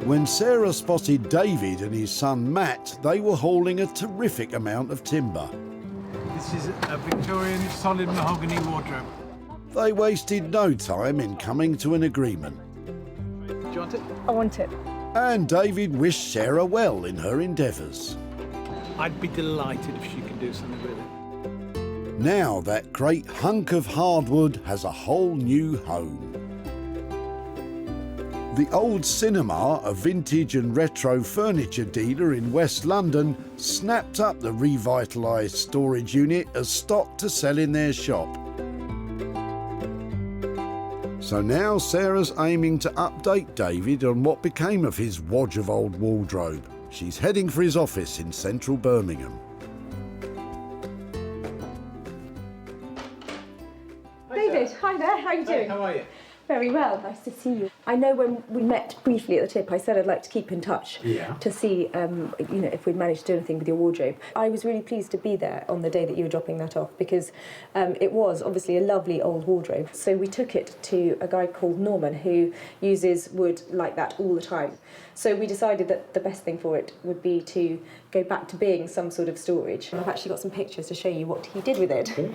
When Sarah spotted David and his son Matt, they were hauling a terrific amount of timber. This is a Victorian solid mahogany wardrobe. They wasted no time in coming to an agreement. Do you want it? I want it. And David wished Sarah well in her endeavours. I'd be delighted if she could do something with it. Now that great hunk of hardwood has a whole new home. The Old Cinema, a vintage and retro furniture dealer in West London, snapped up the revitalised storage unit as stock to sell in their shop. So now Sarah's aiming to update David on what became of his wodge of old wardrobe. She's heading for his office in central Birmingham. David, hi there, how are you doing? How are you? Very well, nice to see you. I know when we met briefly at the tip, I said I'd like to keep in touch to see, if we'd managed to do anything with your wardrobe. I was really pleased to be there on the day that you were dropping that off because it was obviously a lovely old wardrobe. So we took it to a guy called Norman who uses wood like that all the time. So we decided that the best thing for it would be to go back to being some sort of storage. I've actually got some pictures to show you what he did with it. Okay.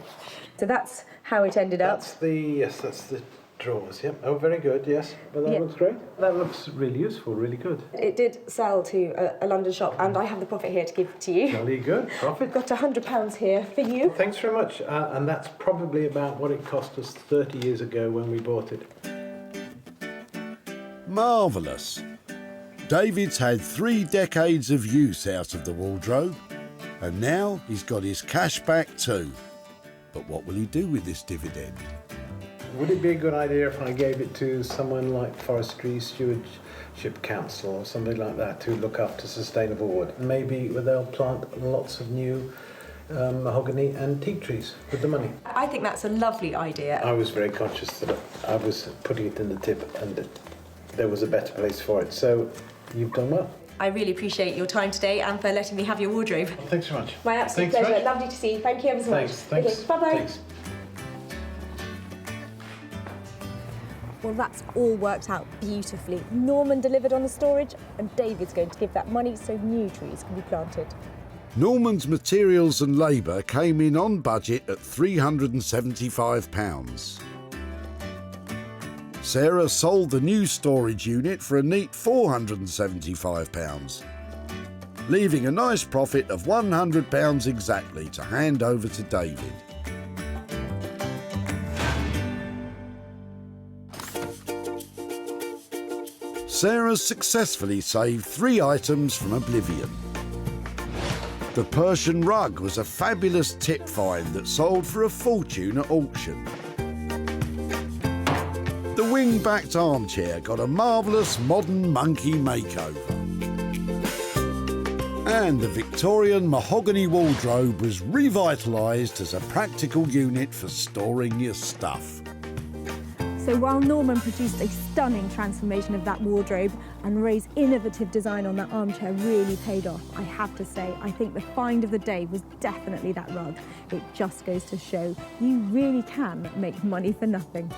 So that's how it ended up. That's the drawers, yeah. Oh, very good, yes. Well, that looks great. That looks really useful, really good. It did sell to a London shop, and I have the profit here to give to you. Jolly good, profit. Got £100 here for you. Well, thanks very much. And that's probably about what it cost us 30 years ago when we bought it. Marvellous. David's had 3 decades of use out of the wardrobe, and now he's got his cash back too. But what will he do with this dividend? Would it be a good idea if I gave it to someone like Forestry Stewardship Council or something like that to look after sustainable wood? Maybe they'll plant lots of new mahogany and teak trees with the money. I think that's a lovely idea. I was very conscious that I was putting it in the tip and that there was a better place for it. So you've done well. I really appreciate your time today and for letting me have your wardrobe. Thanks very much. My absolute Thanks pleasure. Lovely to see you. Thank you ever so much. Thanks. Okay, bye-bye. Thanks. Well, that's all worked out beautifully. Norman delivered on the storage, and David's going to give that money so new trees can be planted. Norman's materials and labour came in on budget at £375. Sarah sold the new storage unit for a neat £475, leaving a nice profit of £100 exactly to hand over to David. Sarah's successfully saved 3 items from oblivion. The Persian rug was a fabulous tip find that sold for a fortune at auction. The wing-backed armchair got a marvellous modern monkey makeover. And the Victorian mahogany wardrobe was revitalised as a practical unit for storing your stuff. So while Norman produced a stunning transformation of that wardrobe and Ray's innovative design on that armchair really paid off, I have to say, I think the find of the day was definitely that rug. It just goes to show you really can make money for nothing.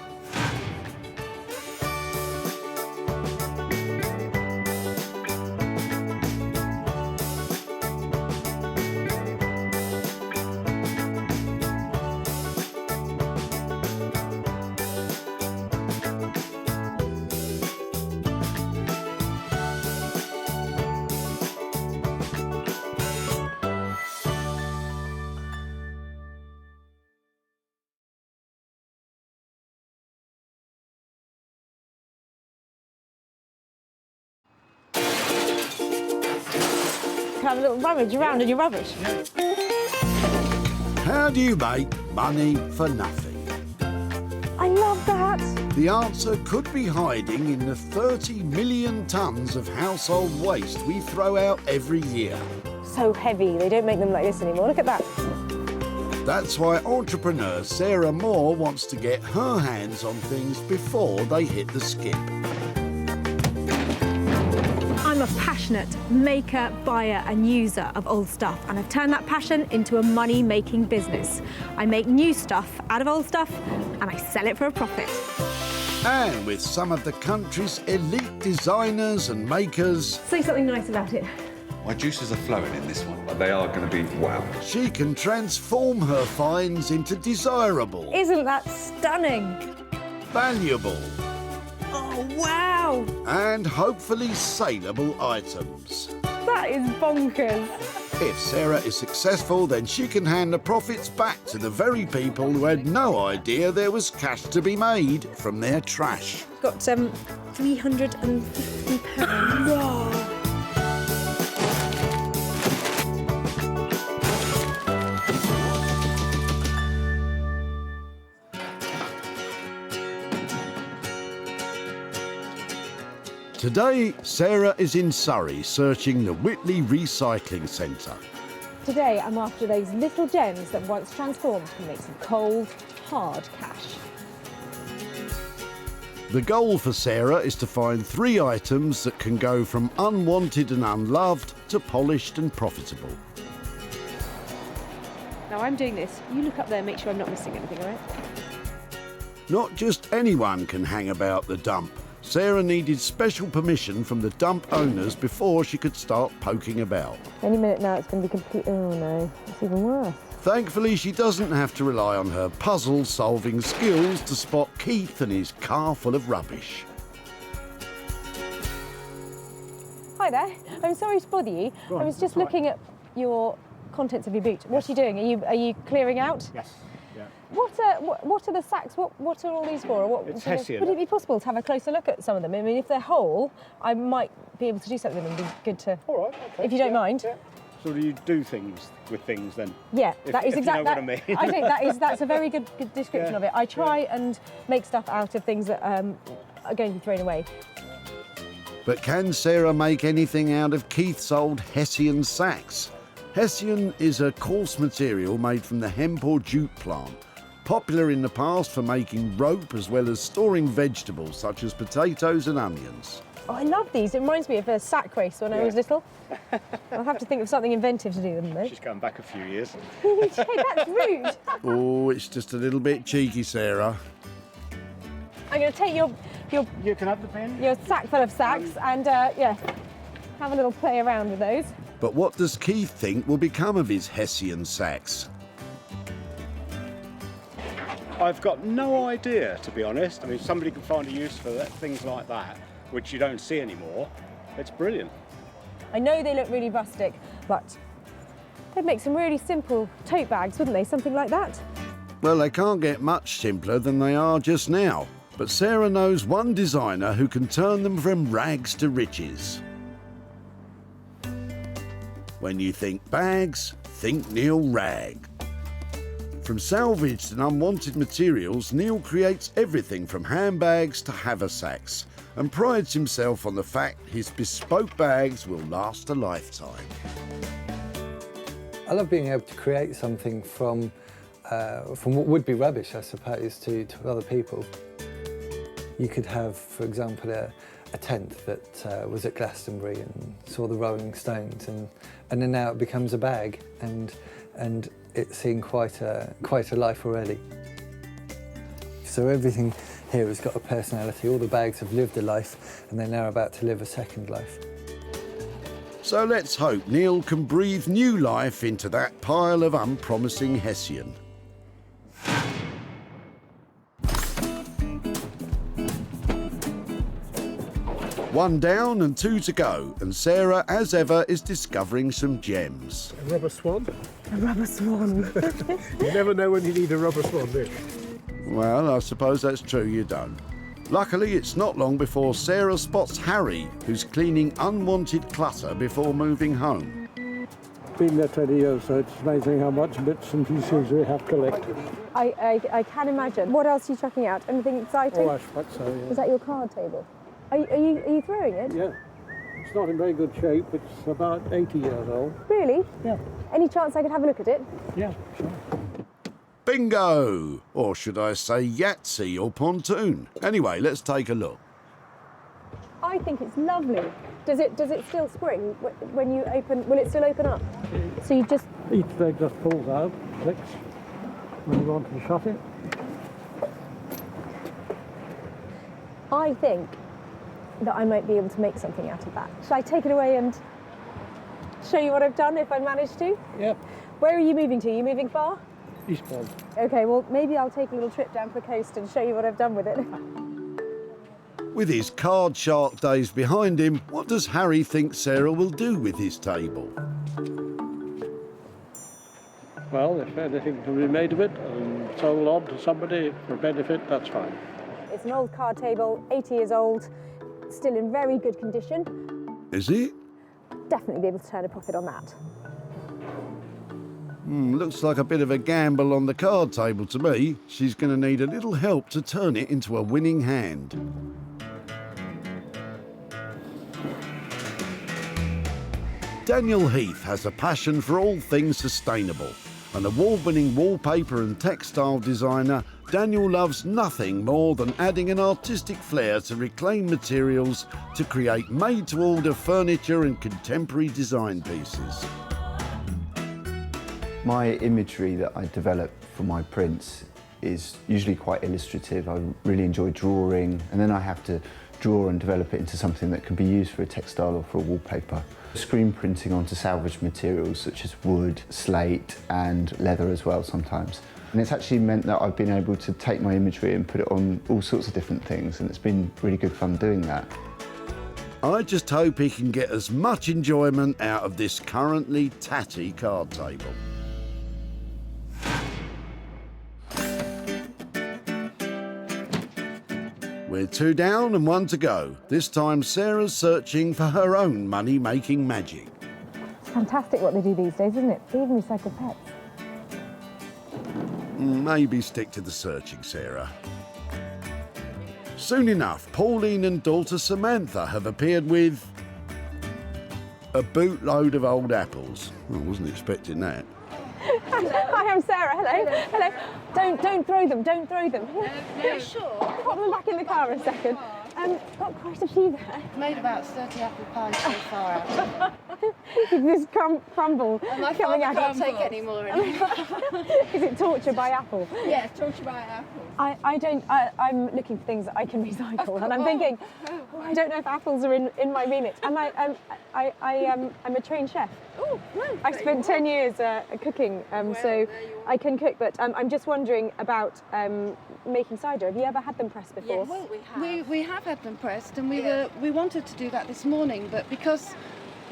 Have a little rummage around in your rubbish. How do you make money for nothing? I love that. The answer could be hiding in the 30 million tonnes of household waste we throw out every year. So heavy, they don't make them like this anymore. Look at that. That's why entrepreneur Sarah Moore wants to get her hands on things before they hit the skip. I'm a passionate maker, buyer and user of old stuff, and I've turned that passion into a money-making business. I make new stuff out of old stuff and I sell it for a profit. And with some of the country's elite designers and makers... Say something nice about it. My juices are flowing in this one. They are going to be wow. She can transform her finds into desirable, Isn't that stunning? valuable Oh, wow. and hopefully saleable items. That is bonkers. If Sarah is successful, then she can hand the profits back to the very people who had no idea there was cash to be made from their trash. Got £350. Whoa. Today, Sarah is in Surrey searching the Whitley Recycling Centre. Today I'm after those little gems that once transformed can make some cold, hard cash. The goal for Sarah is to find 3 items that can go from unwanted and unloved to polished and profitable. Now I'm doing this. You look up there and make sure I'm not missing anything, all right? Not just anyone can hang about the dump. Sarah needed special permission from the dump owners before she could start poking about. Any minute now it's going to be complete. Oh no, it's even worse. Thankfully, she doesn't have to rely on her puzzle-solving skills to spot Heath and his car full of rubbish. Hi there. I'm sorry to bother you. I was just looking at your contents of your boot. What are you doing? Are you clearing out? Yes. Yeah. What are the sacks? What are all these for? Or what, It's Hessian. Would it be possible to have a closer look at some of them? I mean, if they're whole, I might be able to do something with them. It'd be good to. All right. Okay. If you don't mind. Yeah. So do you do things with things then? Yeah, that is if exactly. You know what I mean. I think that's a very good description of it. I try and make stuff out of things that are going to be thrown away. But can Sarah make anything out of Keith's old Hessian sacks? Hessian is a coarse material made from the hemp or jute plant, popular in the past for making rope as well as storing vegetables such as potatoes and onions. Oh, I love these. It reminds me of a sack race when I was little. I'll have to think of something inventive to do them though. She's going back a few years. Hey, that's rude. Oh, it's just a little bit cheeky, Sarah. I'm going to take your You can have the pen. Your sack full of sacks and yeah, have a little play around with those. But what does Keith think will become of his Hessian sacks? I've got no idea, to be honest. I mean, somebody can find a use for things like that, which you don't see anymore. It's brilliant. I know they look really rustic, but they'd make some really simple tote bags, wouldn't they? Something like that. Well, they can't get much simpler than they are just now. But Sarah knows one designer who can turn them from rags to riches. When you think bags, think Neil Rag. From salvaged and unwanted materials, Neil creates everything from handbags to haversacks and prides himself on the fact his bespoke bags will last a lifetime. I love being able to create something from what would be rubbish, I suppose, to other people. You could have, for example, a tent that was at Glastonbury and saw the Rolling Stones, and then now it becomes a bag, and it's seen quite a life already. So everything here has got a personality. All the bags have lived a life, and they're now about to live a second life. So let's hope Neil can breathe new life into that pile of unpromising Hessian. One down and 2 to go, and Sarah, as ever, is discovering some gems. A rubber swan? A rubber swan. You never know when you need a rubber swan, do you? Well, I suppose that's true, you don't. Luckily, it's not long before Sarah spots Harry, who's cleaning unwanted clutter before moving home. Been there 20 years, so it's amazing how much bits and pieces we have collected. I can imagine. What else are you chucking out? Anything exciting? Oh, I suppose so, yeah. Is that your card table? Are you throwing it? Yeah. It's not in very good shape. It's about 80 years old. Really? Yeah. Any chance I could have a look at it? Yeah, sure. Bingo! Or should I say Yahtzee or pontoon? Anyway, let's take a look. I think it's lovely. Does it still spring when you open? Will it still open up? So you just Each leg just pulls out, clicks, when you want to shut it. I think that I might be able to make something out of that. Shall I take it away and show you what I've done if I manage to? Yep. Where are you moving to? Are you moving far? Eastbourne. Okay, well, maybe I'll take a little trip down to the coast and show you what I've done with it. With his card shark days behind him, what does Harry think Sarah will do with his table? Well, if anything can be made of it and sold on to somebody for benefit, that's fine. It's an old card table, 80 years old, still in very good condition. Is it? Definitely be able to turn a profit on that. Looks like a bit of a gamble on the card table to me. She's going to need a little help to turn it into a winning hand. Daniel Heath has a passion for all things sustainable. An award-winning wallpaper and textile designer, Daniel loves nothing more than adding an artistic flair to reclaimed materials to create made-to-order furniture and contemporary design pieces. My imagery that I develop for my prints is usually quite illustrative. I really enjoy drawing, and then I have to draw and develop it into something that can be used for a textile or for a wallpaper. Screen printing onto salvage materials such as wood, slate and leather as well sometimes. And it's actually meant that I've been able to take my imagery and put it on all sorts of different things, and it's been really good fun doing that. I just hope he can get as much enjoyment out of this currently tatty card table. We're 2 down and 1 to go. This time Sarah's searching for her own money-making magic. It's fantastic what they do these days, isn't it? They even recycle pets. Maybe stick to the searching, Sarah. Soon enough, Pauline and daughter Samantha have appeared with a bootload of old apples. I wasn't expecting that. Hi, I'm Sarah. Hello. Hello. Don't throw them. Don't throw them. No, sure. Put them back in the car a second. Got quite a few there. Made about 30 apple pies so far. This crumble My coming father out. can't take any more anymore. Is it torture by apple? Yeah, torture by apple. I'm looking for things that I can recycle, and I'm thinking, I don't know if apples are in my remit. And I'm a trained chef. Oh, no. I've spent 10 years cooking, so I can cook, but I'm just wondering about making cider. Have you ever had them pressed before? Yes, well, we have had them pressed, and we wanted to do that this morning, but because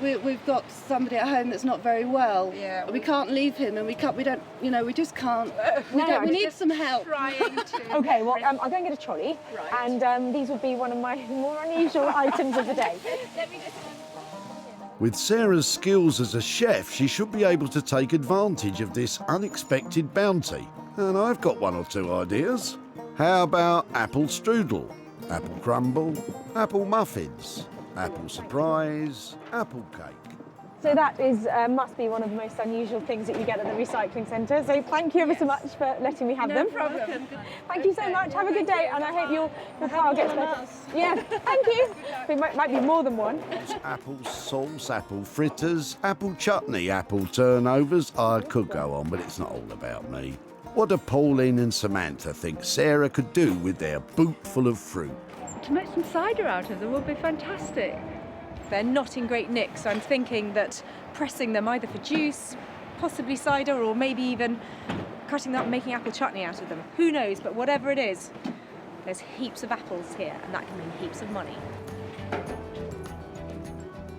we've got somebody at home that's not very well, we can't leave him, and we just can't. We need some help. Okay, well, I'll go and get a trolley, and these would be one of my more unusual items of the day. With Sarah's skills as a chef, she should be able to take advantage of this unexpected bounty. And I've got 1 or 2 ideas. How about apple strudel, apple crumble, apple muffins, apple surprise, apple cake? So that is must be one of the most unusual things that you get at the recycling centre. So thank you ever so much for letting me have them. No problem. Thank you so much. Have a good day, and I hope your car gets better. Yeah, thank you. It might be more than one. Apple sauce, apple fritters, apple chutney, apple turnovers. I could go on, but it's not all about me. What do Pauline and Samantha think Sarah could do with their boot full of fruit? To make some cider out of them would be fantastic. They're not in great nick, so I'm thinking that pressing them either for juice, possibly cider, or maybe even cutting them up and making apple chutney out of them. Who knows, but whatever it is, there's heaps of apples here, and that can mean heaps of money.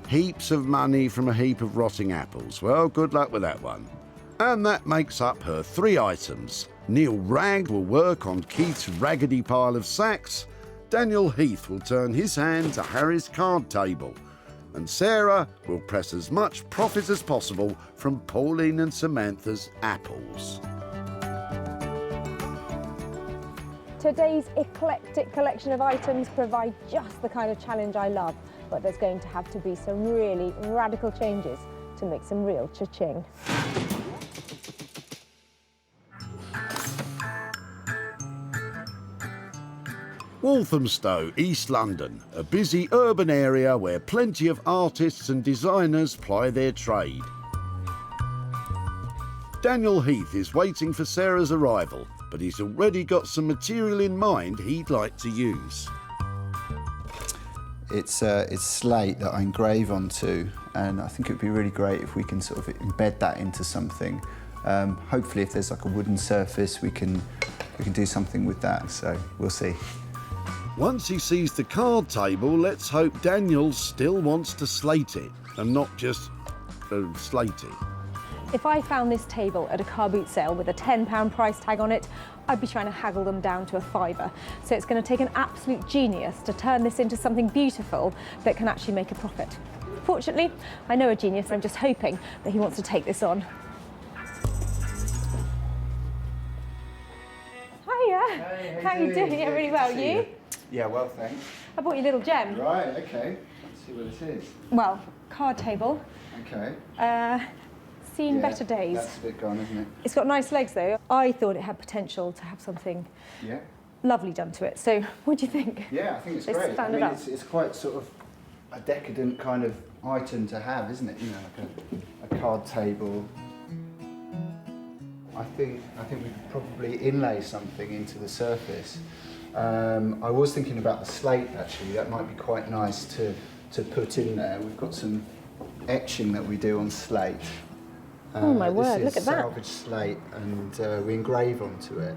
Heaps of money from a heap of rotting apples. Well, good luck with that one. And that makes up her 3 items. Neil Ragg will work on Keith's raggedy pile of sacks. Daniel Heath will turn his hand to Harry's card table. And Sarah will press as much profit as possible from Pauline and Samantha's apples. Today's eclectic collection of items provide just the kind of challenge I love, but there's going to have to be some really radical changes to make some real cha-ching. Walthamstow, East London, a busy urban area where plenty of artists and designers ply their trade. Daniel Heath is waiting for Sarah's arrival, but he's already got some material in mind he'd like to use. It's slate that I engrave onto, and I think it would be really great if we can sort of embed that into something. Hopefully if there's like a wooden surface, we can do something with that, so we'll see. Once he sees the card table, let's hope Daniel still wants to slate it, and not just slate it. If I found this table at a car boot sale with a £10 price tag on it, I'd be trying to haggle them down to a £5. So it's going to take an absolute genius to turn this into something beautiful that can actually make a profit. Fortunately, I know a genius, and I'm just hoping that he wants to take this on. Hiya! How are you doing? Yeah, really well. You? Yeah, well, thanks. I bought you a little gem. Right, okay. Let's see what this is. Well, card table. Okay. seen better days. That's a bit gone, isn't it? It's got nice legs though. I thought it had potential to have something lovely done to it. So what do you think? Yeah, I think it's Let's great. stand I it mean, up. it's quite sort of a decadent kind of item to have, isn't it? You know, like a card table. I think we could probably inlay something into the surface. I was thinking about the slate actually. That might be quite nice to put in there. We've got some etching that we do on slate. Oh my word, look at that. Salvage slate, and we engrave onto it.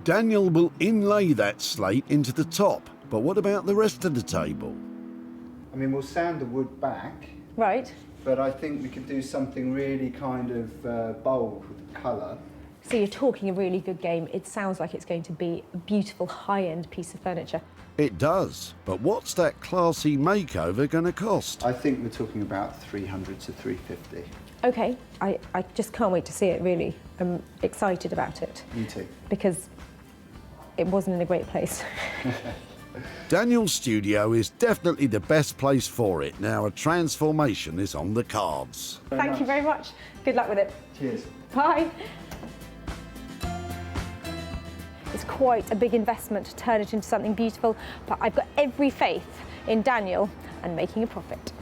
Daniel will inlay that slate into the top, but what about the rest of the table? I mean, we'll sand the wood back. Right. But I think we could do something really kind of bold with the colour. So you're talking a really good game. It sounds like it's going to be a beautiful high-end piece of furniture. It does, but what's that classy makeover going to cost? I think we're talking about 300 to 350. Okay, I just can't wait to see it, really. I'm excited about it. Me too. Because it wasn't in a great place. Daniel's studio is definitely the best place for it. Now a transformation is on the cards. Thank you very much. Good luck with it. Cheers. Bye. It's quite a big investment to turn it into something beautiful, but I've got every faith in Daniel and making a profit.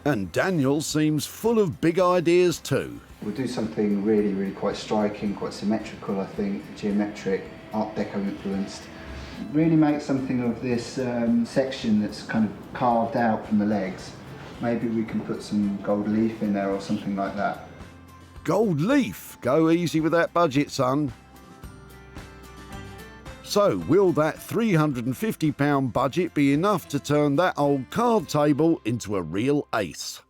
And Daniel seems full of big ideas too. We'll do something really, really quite striking, quite symmetrical, I think, geometric, Art Deco influenced. Really make something of this section that's kind of carved out from the legs. Maybe we can put some gold leaf in there or something like that. Gold leaf? Go easy with that budget, son. So, will that £350 budget be enough to turn that old card table into a real ace?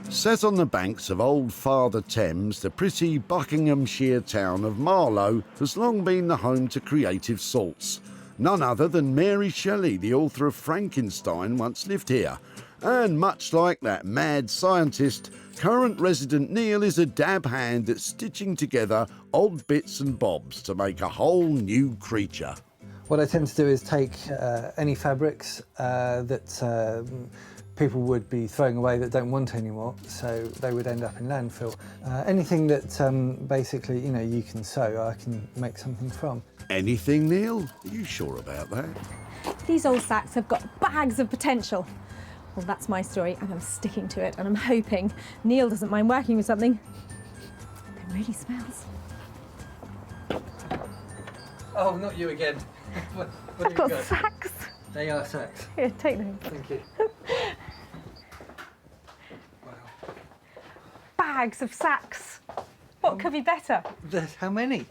Set on the banks of Old Father Thames, the pretty Buckinghamshire town of Marlow has long been the home to creative salts. None other than Mary Shelley, the author of Frankenstein, once lived here. And much like that mad scientist, current resident Neil is a dab hand at stitching together odd bits and bobs to make a whole new creature. What I tend to do is take any fabrics that people would be throwing away that don't want anymore, so they would end up in landfill. Anything that basically, you know, you can sew, I can make something from. Anything, Neil? Are you sure about that? These old sacks have got bags of potential. Well, that's my story, and I'm sticking to it, and I'm hoping Neil doesn't mind working with something that really smells. Oh, not you again. What I've got sacks. They are sacks. Here, take them. Thank you. Bags of sacks. What could be better? How many?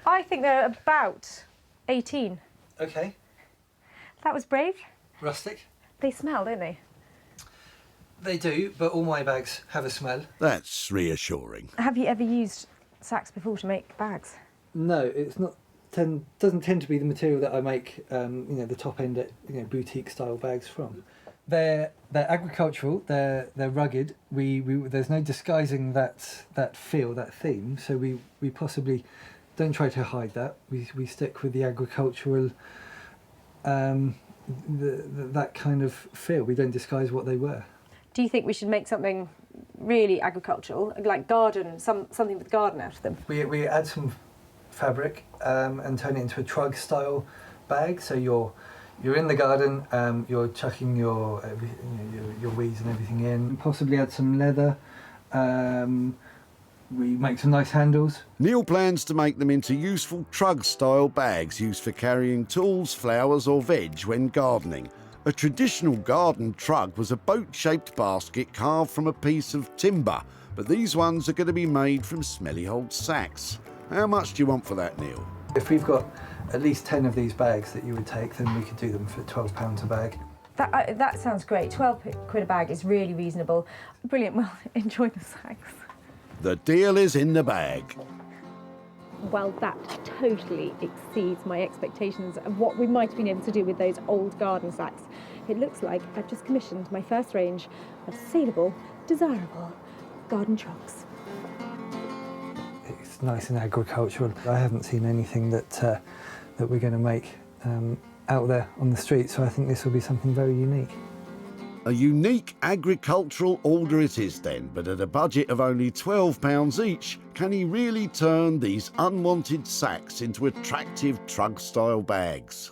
I think there are about 18. Okay. That was brave. Rustic. They smell, don't they? They do, but all my bags have a smell. That's reassuring. Have you ever used sacks before to make bags? No, it's not. Doesn't tend to be the material that I make, you know, the top end, boutique style bags from. They're agricultural. They're rugged. There's no disguising that feel, that theme. So we possibly don't try to hide that. We stick with the agricultural, that kind of feel. We don't disguise what they were. Do you think we should make something really agricultural, like garden, something with garden out of them? We add some fabric and turn it into a trug style bag. So you're in the garden, you're chucking your weeds and everything in. Possibly add some leather. We make some nice handles. Neil plans to make them into useful trug-style bags used for carrying tools, flowers or veg when gardening. A traditional garden trug was a boat-shaped basket carved from a piece of timber, but these ones are going to be made from smelly old sacks. How much do you want for that, Neil? If we've got at least 10 of these bags that you would take, then we could do them for £12 a bag. That sounds great. 12 quid a bag is really reasonable. Brilliant. Well, enjoy the sacks. The deal is in the bag. Well, that totally exceeds my expectations of what we might have been able to do with those old garden sacks. It looks like I've just commissioned my first range of saleable, desirable garden trucks. It's nice and agricultural. I haven't seen anything that we're going to make out there on the street, so I think this will be something very unique. A unique agricultural order it is then, but at a budget of only £12 each, can he really turn these unwanted sacks into attractive trug-style bags?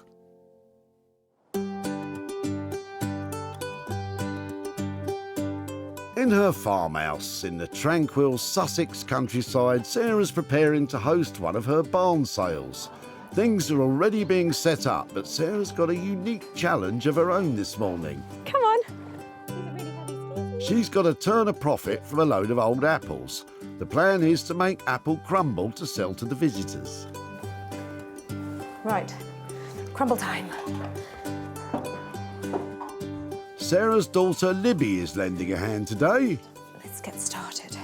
In her farmhouse in the tranquil Sussex countryside, Sarah's preparing to host one of her barn sales. Things are already being set up, but Sarah's got a unique challenge of her own this morning. Come on. She's got to turn a profit from a load of old apples. The plan is to make apple crumble to sell to the visitors. Right, crumble time. Sarah's daughter Libby is lending a hand today. Let's get started.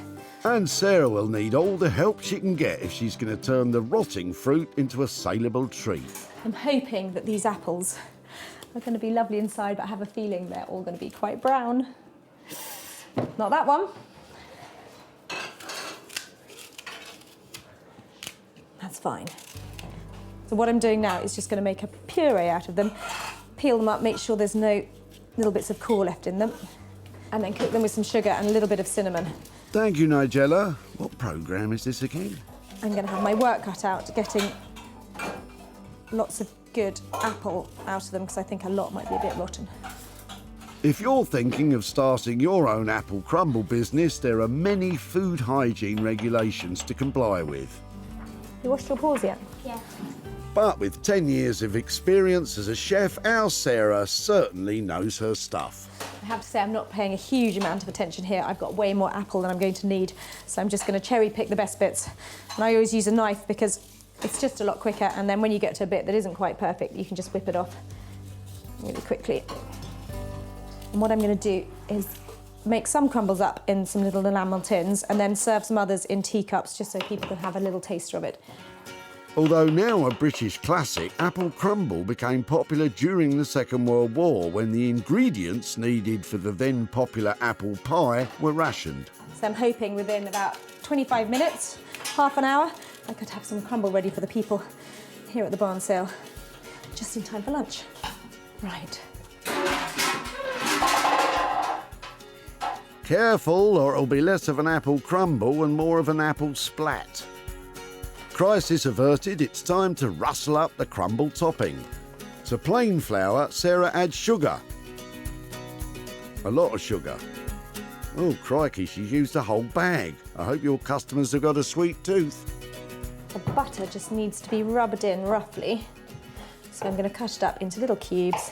And Sarah will need all the help she can get if she's going to turn the rotting fruit into a saleable treat. I'm hoping that these apples are going to be lovely inside, but I have a feeling they're all going to be quite brown. Not that one. That's fine. So what I'm doing now is just going to make a puree out of them, peel them up, make sure there's no little bits of core left in them, and then cook them with some sugar and a little bit of cinnamon. Thank you, Nigella. What programme is this again? I'm going to have my work cut out getting lots of good apple out of them because I think a lot might be a bit rotten. If you're thinking of starting your own apple crumble business, there are many food hygiene regulations to comply with. You washed your paws yet? Yeah. But with 10 years of experience as a chef, our Sarah certainly knows her stuff. I have to say I'm not paying a huge amount of attention here. I've got way more apple than I'm going to need, so I'm just going to cherry pick the best bits. And I always use a knife because it's just a lot quicker, and then when you get to a bit that isn't quite perfect, you can just whip it off really quickly. And what I'm going to do is make some crumbles up in some little enamel tins and then serve some others in teacups just so people can have a little taster of it. Although now a British classic, apple crumble became popular during the Second World War when the ingredients needed for the then popular apple pie were rationed. So I'm hoping within about 25 minutes, half an hour, I could have some crumble ready for the people here at the barn sale, just in time for lunch. Right. Careful, or it'll be less of an apple crumble and more of an apple splat. Crisis averted, it's time to rustle up the crumble topping. To plain flour, Sarah adds sugar. A lot of sugar. Oh, crikey, she's used a whole bag. I hope your customers have got a sweet tooth. The butter just needs to be rubbed in roughly. So I'm going to cut it up into little cubes.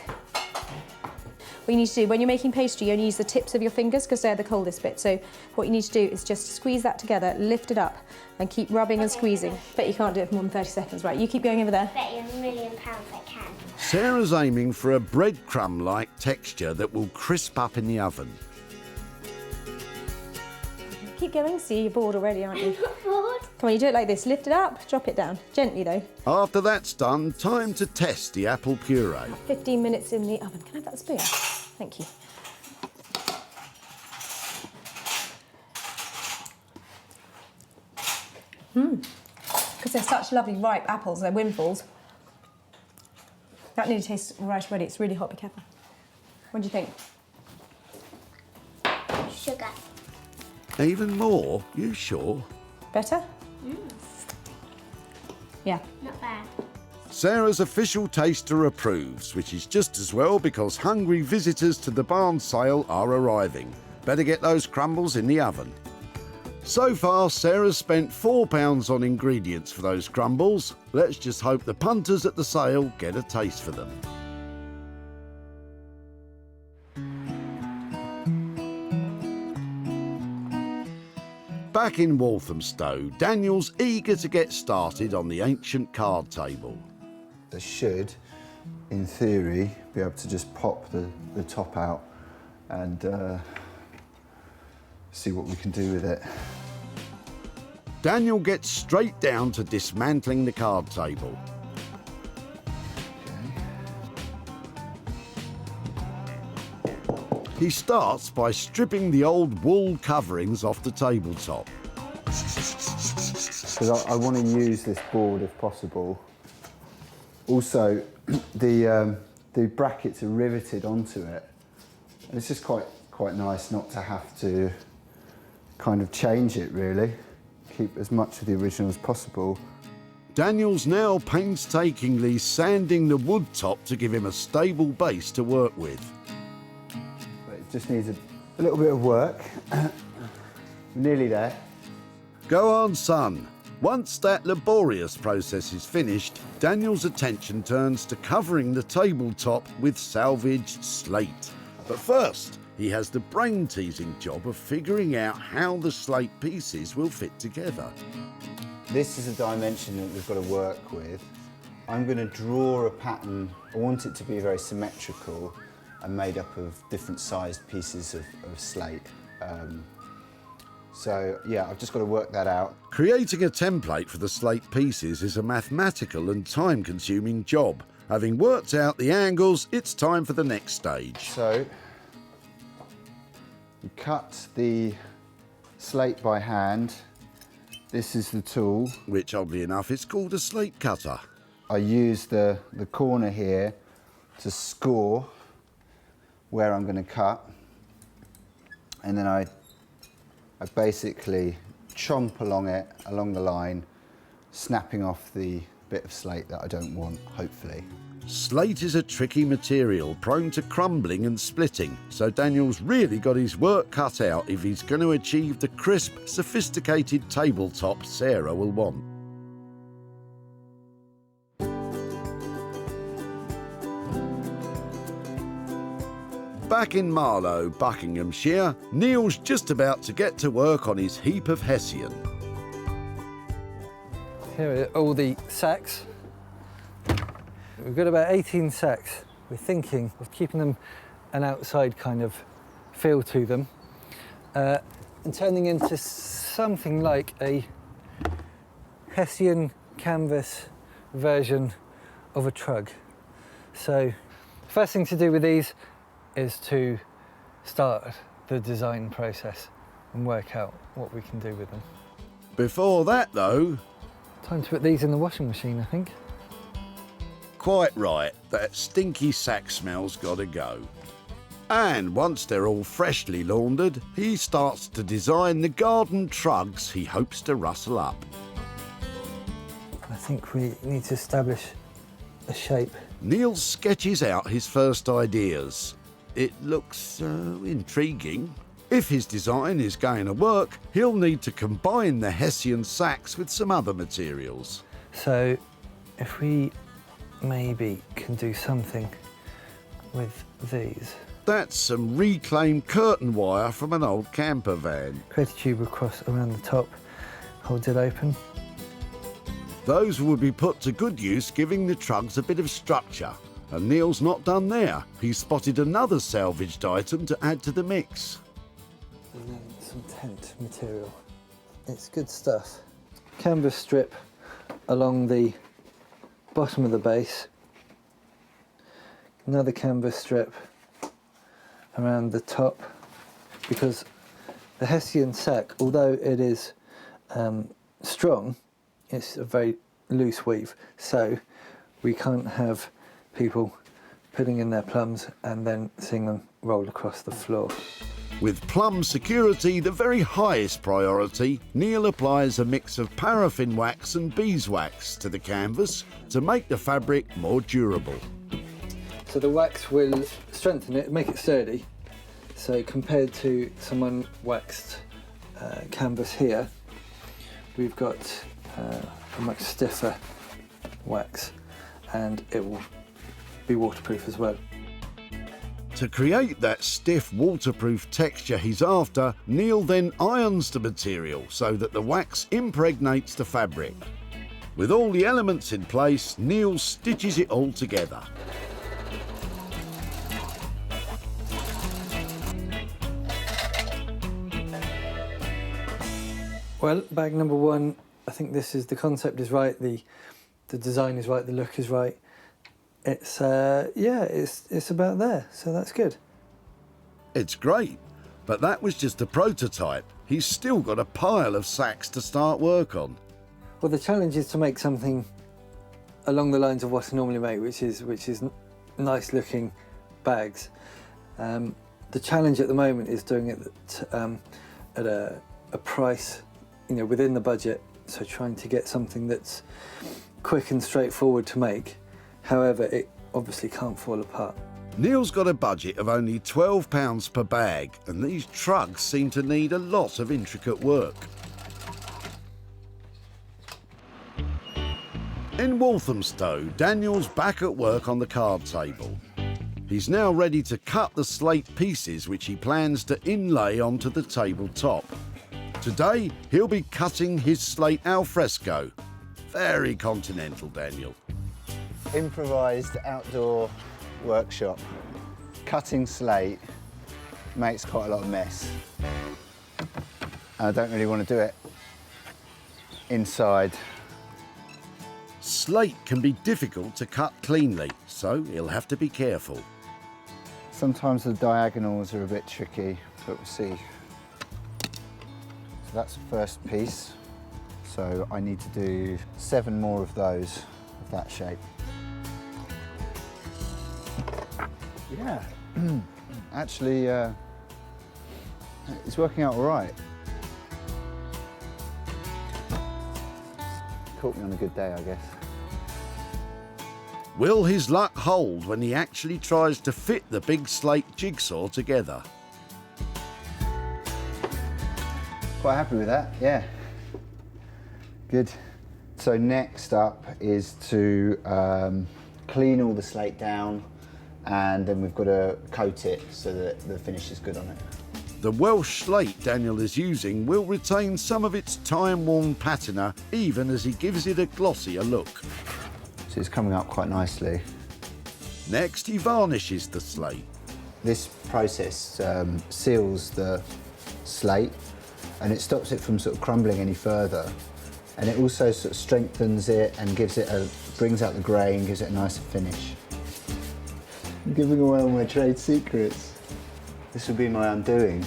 What you need to do, when you're making pastry, you only use the tips of your fingers because they're the coldest bit. So what you need to do is just squeeze that together, lift it up, and keep rubbing and squeezing. Bet you can't do it for more than 30 seconds, right? You keep going over there. Bet you £1 million I can. Sarah's aiming for a breadcrumb-like texture that will crisp up in the oven. Keep going. See, you're bored already, aren't you? Bored? Come on, you do it like this. Lift it up, drop it down. Gently, though. After that's done, time to test the apple puree. 15 minutes in the oven. Can I have that spoon? Thank you. Because they're such lovely ripe apples, they're Windfalls. That nearly tastes right already. It's really hot, be careful. What do you think? Sugar. Even more? You sure? Better? Yeah. Not bad. Sarah's official taster approves, which is just as well because hungry visitors to the barn sale are arriving. Better get those crumbles in the oven. So far, Sarah's spent £4 on ingredients for those crumbles. Let's just hope the punters at the sale get a taste for them. Back in Walthamstow, Daniel's eager to get started on the ancient card table. They should, in theory, be able to just pop the top out and see what we can do with it. Daniel gets straight down to dismantling the card table. He starts by stripping the old wool coverings off the tabletop. Because I want to use this board if possible. Also, the brackets are riveted onto it, And it's just quite nice not to have to kind of change it, really. Keep as much of the original as possible. Daniel's now painstakingly sanding the wood top to give him a stable base to work with. But it just needs a little bit of work. Nearly there. Go on, son. Once that laborious process is finished, Daniel's attention turns to covering the tabletop with salvaged slate. But first, he has the brain-teasing job of figuring out how the slate pieces will fit together. This is a dimension that we've got to work with. I'm going to draw a pattern. I want it to be very symmetrical and made up of different sized pieces of slate. So yeah, I've just got to work that out. Creating a template for the slate pieces is a mathematical and time-consuming job. Having worked out the angles, it's time for the next stage. So you cut the slate by hand. This is the tool. Which, oddly enough, is called a slate cutter. I use the corner here to score where I'm going to cut. And then I basically chomp along the line, snapping off the bit of slate that I don't want, hopefully. Slate is a tricky material, prone to crumbling and splitting, so Daniel's really got his work cut out if he's going to achieve the crisp, sophisticated tabletop Sarah will want. Back in Marlow, Buckinghamshire, Neil's just about to get to work on his heap of Hessian. Here are all the sacks. We've got about 18 sacks. We're thinking of keeping them an outside kind of feel to them and turning into something like a Hessian canvas version of a trug. So first thing to do with these is to start the design process and work out what we can do with them. Before that, though... Time to put these in the washing machine, I think. Quite right, that stinky sack smell's got to go. And once they're all freshly laundered, he starts to design the garden trugs he hopes to rustle up. I think we need to establish a shape. Neil sketches out his first ideas. It looks intriguing. If his design is going to work, he'll need to combine the Hessian sacks with some other materials. So if we maybe can do something with these. That's some reclaimed curtain wire from an old camper van. Create a tube across around the top, hold it open. Those would be put to good use, giving the trugs a bit of structure. And Neil's not done there. He's spotted another salvaged item to add to the mix. And then some tent material. It's good stuff. Canvas strip along the bottom of the base. Another canvas strip around the top, because the Hessian sack, although it is strong, it's a very loose weave, so we can't have people putting in their plums and then seeing them roll across the floor. With plum security the very highest priority, Neil applies a mix of paraffin wax and beeswax to the canvas to make the fabric more durable. So the wax will strengthen it, make it sturdy. So compared to some unwaxed canvas here, we've got a much stiffer wax, and it will be waterproof as well. To create that stiff, waterproof texture he's after, Neil then irons the material so that the wax impregnates the fabric. With all the elements in place, Neil stitches it all together. Well, bag number one, I think the concept is right, the design is right, the look is right. It's it's about there, so that's good. It's great, but that was just a prototype. He's still got a pile of sacks to start work on. Well, the challenge is to make something along the lines of what I normally make, which is nice looking bags. The The challenge at the moment is doing it at a price, within the budget. So trying to get something that's quick and straightforward to make. However, it obviously can't fall apart. Neil's got a budget of only £12 per bag, and these trugs seem to need a lot of intricate work. In Walthamstow, Daniel's back at work on the card table. He's now ready to cut the slate pieces which he plans to inlay onto the tabletop. Today, he'll be cutting his slate alfresco. Very continental, Daniel. Improvised outdoor workshop. Cutting slate makes quite a lot of mess. I don't really want to do it inside. Slate can be difficult to cut cleanly, so he'll have to be careful. Sometimes the diagonals are a bit tricky, but we'll see. So that's the first piece. So I need to do 7 more of those of that shape. Yeah, actually, it's working out all right. Caught me on a good day, I guess. Will his luck hold when he actually tries to fit the big slate jigsaw together? Quite happy with that, yeah. Good. So next up is to clean all the slate down, and then we've got to coat it so that the finish is good on it. The Welsh slate Daniel is using will retain some of its time-worn patina even as he gives it a glossier look. So it's coming up quite nicely. Next, he varnishes the slate. This process seals the slate and it stops it from sort of crumbling any further. And it also sort of strengthens it and brings out the grey and gives it a nicer finish. I'm giving away all my trade secrets. This will be my undoing.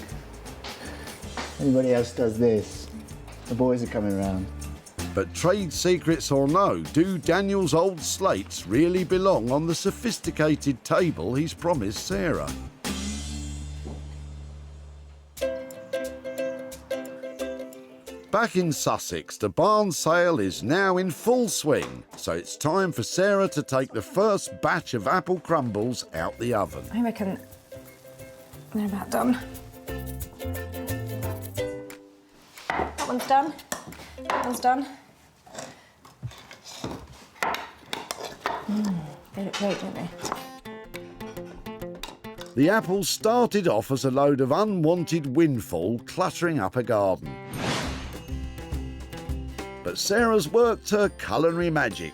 Anybody else does this, the boys are coming around. But trade secrets or no, do Daniel's old slates really belong on the sophisticated table he's promised Sarah? Back in Sussex, the barn sale is now in full swing, so it's time for Sarah to take the first batch of apple crumbles out the oven. I reckon they're about done. That one's done. That one's done. They look great, don't they? The apples started off as a load of unwanted windfall cluttering up a garden. But Sarah's worked her culinary magic.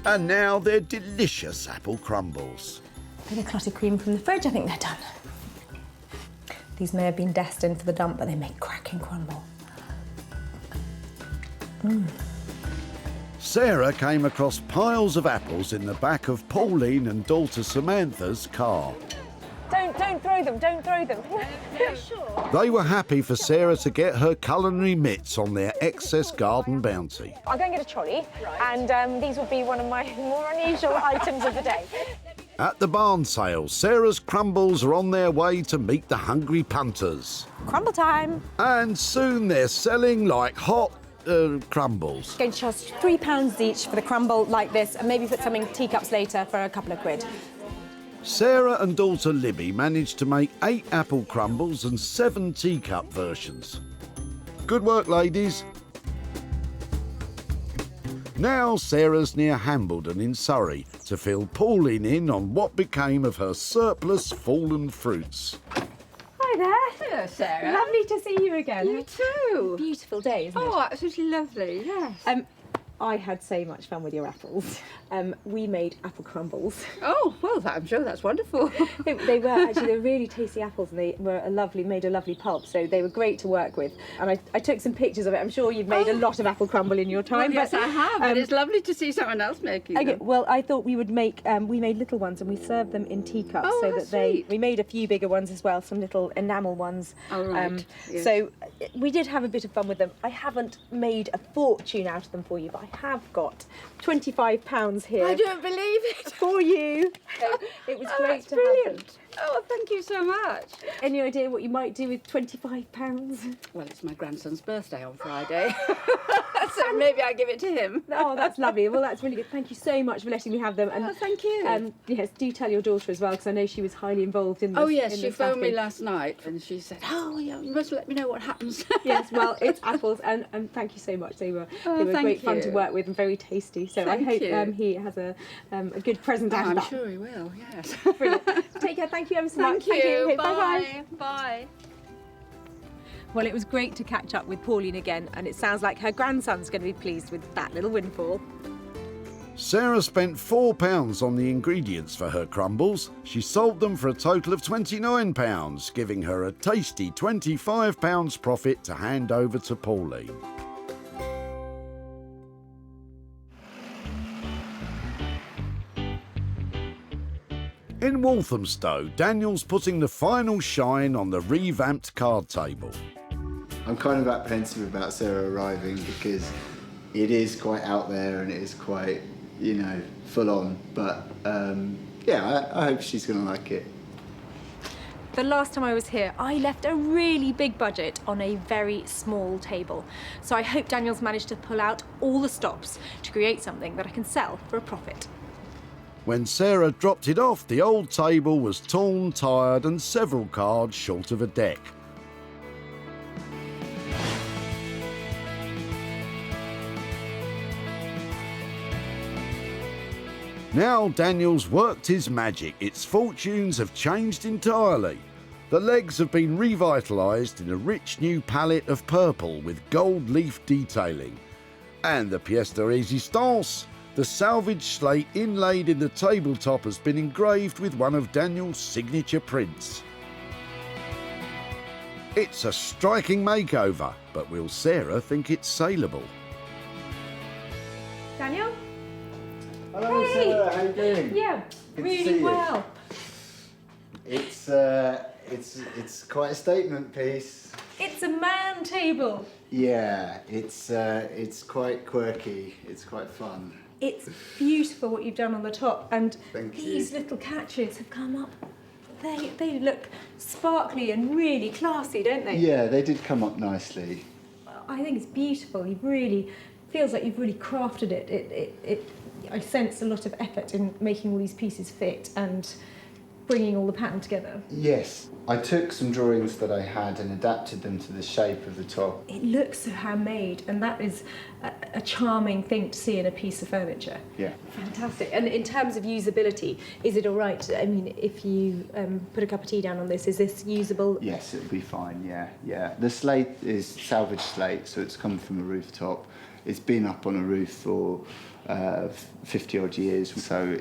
And now they're delicious apple crumbles. Bit of clotted cream from the fridge, I think they're done. These may have been destined for the dump, but they make cracking crumble. Sarah came across piles of apples in the back of Pauline and daughter Samantha's car. Don't throw them, don't throw them. Sure. They were happy for Sarah to get her culinary mitts on their excess garden bounty. I'll go and get a trolley, and these will be one of my more unusual items of the day. At the barn sale, Sarah's crumbles are on their way to meet the hungry punters. Crumble time. And soon they're selling like hot crumbles. Going to charge £3 each for the crumble like this, and maybe put some in teacups later for a couple of quid. Sarah and daughter Libby managed to make 8 apple crumbles and 7 teacup versions. Good work, ladies. Now Sarah's near Hambledon in Surrey to fill Pauline in on what became of her surplus fallen fruits. Hi there. Hello, Sarah. Lovely to see you again. You too. Beautiful day, isn't it? Oh, absolutely lovely, yes. I had so much fun with your apples. We made apple crumbles. Oh, well, I'm sure that's wonderful. They were really tasty apples, and they were made a lovely pulp, so they were great to work with. And I took some pictures of it. I'm sure you've made a lot of apple crumble in your time. Well, yes, I have, but it's lovely to see someone else making them. Well, I thought we would make, we made little ones and we served them in teacups so that we made a few bigger ones as well, some little enamel ones. Oh, right. Yes. So we did have a bit of fun with them. I haven't made a fortune out of them for you, but I have got £25 here. I don't believe it. For you. So it was great to have them. Oh, thank you so much. Any idea what you might do with £25? Well, it's my grandson's birthday on Friday, so maybe I'll give it to him. Oh, that's lovely. Well, that's really good. Thank you so much for letting me have them. And thank you. Yes, do tell your daughter as well, because I know she was highly involved in this. Oh, yes, in she the phoned me stacking. last night and she said, oh, yeah, you must let me know what happens. Yes, well, it's apples, and thank you so much. They were thank great fun to you. work with and very tasty. So Thank I hope you. he has a good present out of I'm that. sure he will, yes. Brilliant. Take care. Thank you ever so much. Thank you. Bye-bye. Bye. Well, it was great to catch up with Pauline again, and it sounds like her grandson's going to be pleased with that little windfall. Sarah spent £4 on the ingredients for her crumbles. She sold them for a total of £29, giving her a tasty £25 profit to hand over to Pauline. In Walthamstow, Daniel's putting the final shine on the revamped card table. I'm kind of apprehensive about Sarah arriving because it is quite out there and it is quite, you know, full on. But yeah, I hope she's going to like it. The last time I was here, I left a really big budget on a very small table. So I hope Daniel's managed to pull out all the stops to create something that I can sell for a profit. When Sarah dropped it off, the old table was torn, tired and several cards short of a deck. Now Daniel's worked his magic. Its fortunes have changed entirely. The legs have been revitalised in a rich new palette of purple with gold leaf detailing. And the pièce de résistance, the salvage slate inlaid in the tabletop, has been engraved with one of Daniel's signature prints. It's a striking makeover, but will Sarah think it's saleable? Daniel? Hello, Hey. Sarah. How you doing? Yeah, Good to really see you. well. It's quite a statement piece. It's a man table. Yeah, it's quite quirky. It's quite fun. It's beautiful what you've done on the top, and Thank these you. little catches have come up. They look sparkly and really classy, don't they? Yeah, they did come up nicely. I think it's beautiful. You've really feels like you've really crafted it. I sense a lot of effort in making all these pieces fit and bringing all the pattern together. Yes, I took some drawings that I had and adapted them to the shape of the top. It looks so handmade, and that is a charming thing to see in a piece of furniture. Yeah. Fantastic. And in terms of usability, is it all right? I mean, if you put a cup of tea down on this, is this usable? Yes, it'll be fine, yeah. The slate is salvage slate, so it's come from a rooftop. It's been up on a roof for 50 odd years, so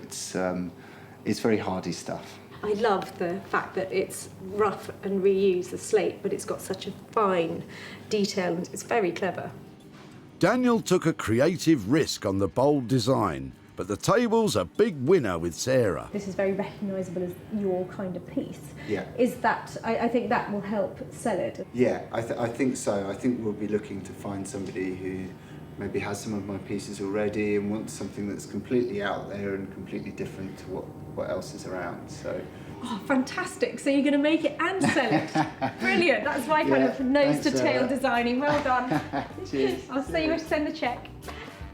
it's very hardy stuff. I love the fact that it's rough and reused the slate, but it's got such a fine detail and it's very clever. Daniel took a creative risk on the bold design, but the table's a big winner with Sarah. This is very recognisable as your kind of piece. Yeah. Is that, I think that will help sell it. Yeah, I think so. I think we'll be looking to find somebody who maybe has some of my pieces already and wants something that's completely out there and completely different to what else is around. So. Oh, fantastic. So you're going to make it and sell it. Brilliant. That's my kind of nose to tail designing. Well done. Cheers. I'll see you where to send the cheque.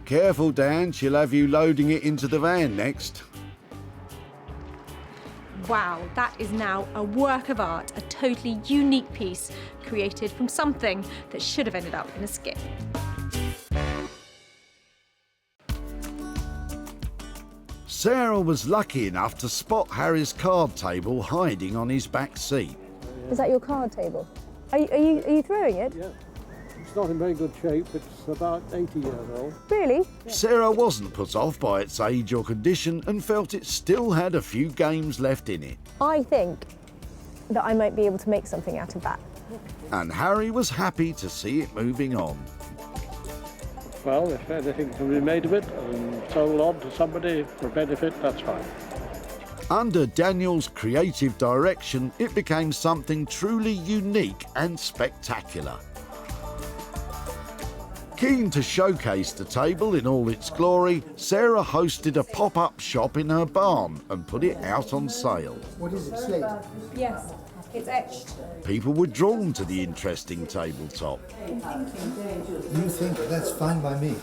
Careful, Dan, she'll have you loading it into the van next. Wow, that is now a work of art, a totally unique piece created from something that should have ended up in a skip. Sarah was lucky enough to spot Harry's card table hiding on his back seat. Is that your card table? Are you throwing it? Yeah. It's not in very good shape. It's about 80 years old. Really? Sarah wasn't put off by its age or condition and felt it still had a few games left in it. I think that I might be able to make something out of that. And Harry was happy to see it moving on. Well, if anything can be made of it and sold on to somebody for benefit, that's fine. Under Daniel's creative direction, it became something truly unique and spectacular. Keen to showcase the table in all its glory, Sarah hosted a pop-up shop in her barn and put it out on sale. What is it, Slate? Yes, it's etched. People were drawn to the interesting tabletop. You think that's fine by me?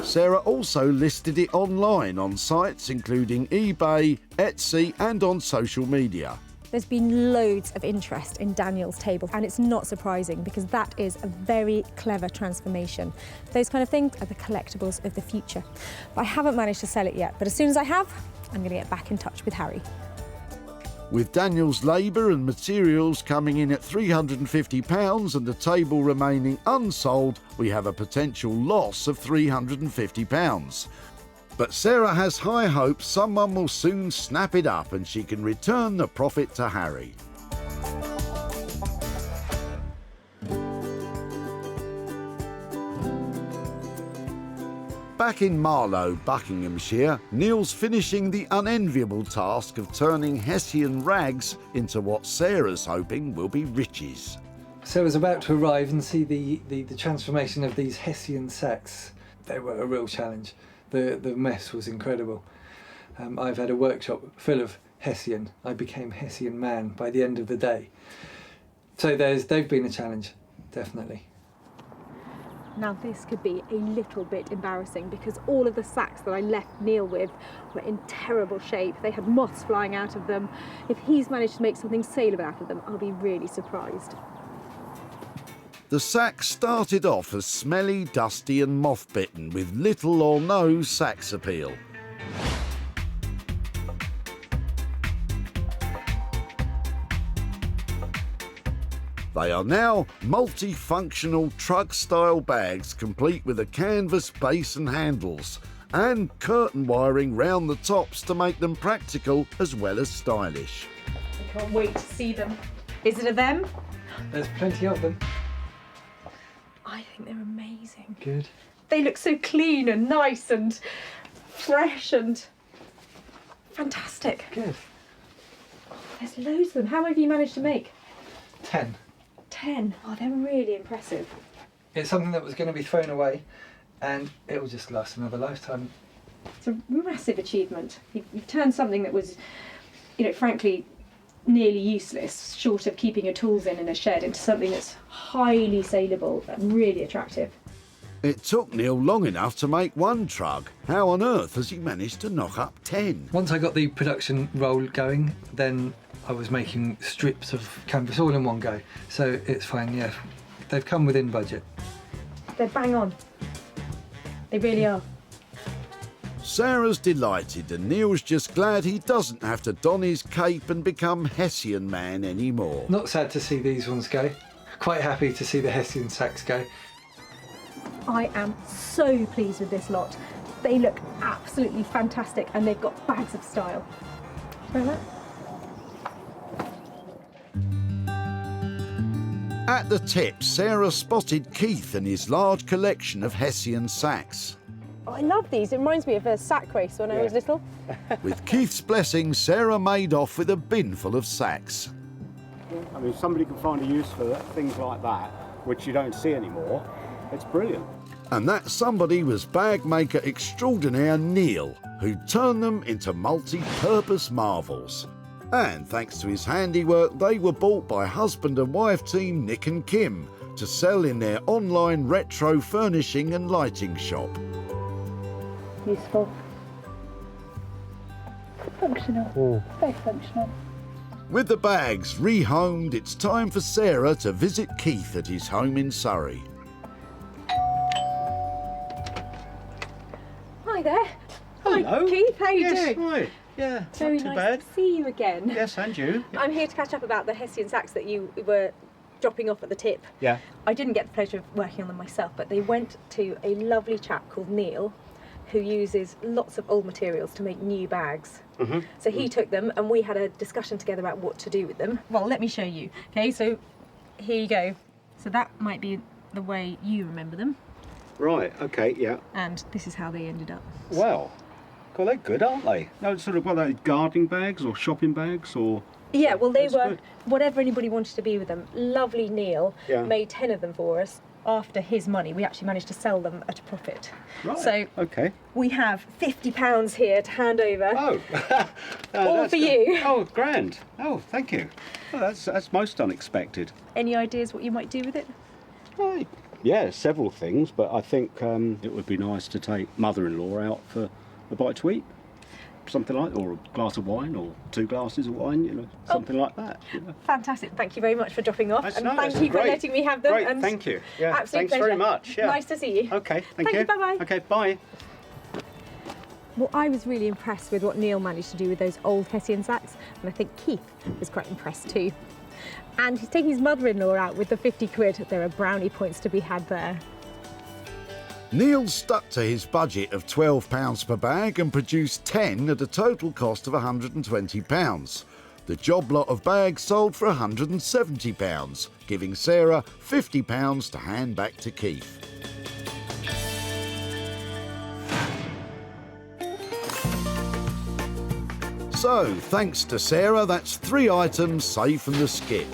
Sarah also listed it online on sites including eBay, Etsy and on social media. There's been loads of interest in Daniel's table, and it's not surprising because that is a very clever transformation. Those kind of things are the collectibles of the future. But I haven't managed to sell it yet, but as soon as I have, I'm going to get back in touch with Harry. With Daniel's labour and materials coming in at £350 and the table remaining unsold, we have a potential loss of £350. But Sarah has high hopes someone will soon snap it up and she can return the profit to Harry. Back in Marlow, Buckinghamshire, Neil's finishing the unenviable task of turning Hessian rags into what Sarah's hoping will be riches. Sarah's about to arrive and see the transformation of these Hessian sacks. They were a real challenge. The mess was incredible. I've had a workshop full of Hessian. I became Hessian man by the end of the day. So they've been a challenge, definitely. Now this could be a little bit embarrassing because all of the sacks that I left Neil with were in terrible shape. They had moths flying out of them. If he's managed to make something saleable out of them, I'll be really surprised. The sacks started off as smelly, dusty and moth-bitten with little or no sex appeal. They are now multifunctional truck-style bags complete with a canvas base and handles and curtain wiring round the tops to make them practical as well as stylish. I can't wait to see them. Is it a them? There's plenty of them. I think they're amazing. Good. They look so clean and nice and fresh and fantastic. Good. There's loads of them. How many have you managed to make? 10. 10. Oh, they're really impressive. It's something that was going to be thrown away and it will just last another lifetime. It's a massive achievement. You've turned something that was, frankly, nearly useless, short of keeping your tools in a shed, into something that's highly saleable and really attractive. It took Neil long enough to make one truck. How on earth has he managed to knock up 10? Once I got the production roll going, then I was making strips of canvas all in one go. So it's fine, yeah. They've come within budget. They're bang on. They really are. Sarah's delighted and Neil's just glad he doesn't have to don his cape and become Hessian man anymore. Not sad to see these ones go. Quite happy to see the Hessian sacks go. I am so pleased with this lot. They look absolutely fantastic and they've got bags of style. Smell that? At the tip, Sarah spotted Keith and his large collection of Hessian sacks. Oh, I love these. It reminds me of a sack race when I was little. With Keith's blessing, Sarah made off with a bin full of sacks. I mean, somebody can find a use for things like that, which you don't see anymore. It's brilliant. And that somebody was bag maker extraordinaire Neil, who turned them into multi-purpose marvels. And thanks to his handiwork, they were bought by husband and wife team Nick and Kim to sell in their online retro furnishing and lighting shop. Useful. Functional. Very functional. With the bags rehomed, it's time for Sarah to visit Keith at his home in Surrey. Hi there. Hello. Hi, Keith. How are you Yes, doing? hi. Yeah, Very not too nice bad. to see you again. Yes, and you. I'm here to catch up about the Hessian sacks that you were dropping off at the tip. Yeah. I didn't get the pleasure of working on them myself, but they went to a lovely chap called Neil, who uses lots of old materials to make new bags. Mm-hmm. So he took them and we had a discussion together about what to do with them. Well, let me show you. Okay, so here you go. So that might be the way you remember them. Right, okay, yeah. And this is how they ended up. Well, God, they're good, aren't they? No, it's sort of, what are they, gardening bags or shopping bags or... Yeah, well, they That's were good. whatever anybody wanted to be with them. Lovely Neil Yeah. made 10 of them for us. after his money, we actually managed to sell them at a profit. Right. So okay. we have £50 here to hand over. Oh, all for you. Oh, grand. Oh, thank you. Oh, that's most unexpected. Any ideas what you might do with it? Yeah, several things, but I think it would be nice to take mother-in-law out for a bite to eat. Something like, or a glass of wine, or 2 glasses of wine, you know, something like that. You know. Fantastic. Thank you very much for dropping off. That's and nice. thank That's you for great. letting me have them. Great, and thank you. Yeah, absolute thanks pleasure. very much. Yeah. Nice to see you. Okay, thank you. Bye-bye. Okay, bye. Well, I was really impressed with what Neil managed to do with those old Hessian sacks, and I think Heath was quite impressed too. And he's taking his mother-in-law out with the 50 quid. There are brownie points to be had there. Neil stuck to his budget of £12 per bag and produced 10 at a total cost of £120. The job lot of bags sold for £170, giving Sarah £50 to hand back to Keith. So, thanks to Sarah, that's 3 items saved from the skip.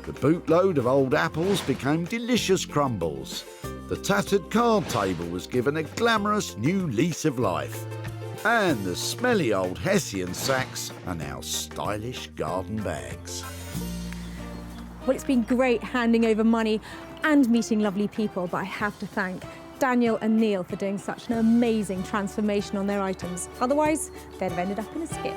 The bootload of old apples became delicious crumbles. The tattered card table was given a glamorous new lease of life. And the smelly old Hessian sacks are now stylish garden bags. Well, it's been great handing over money and meeting lovely people, but I have to thank Daniel and Neil for doing such an amazing transformation on their items. Otherwise, they'd have ended up in a skip.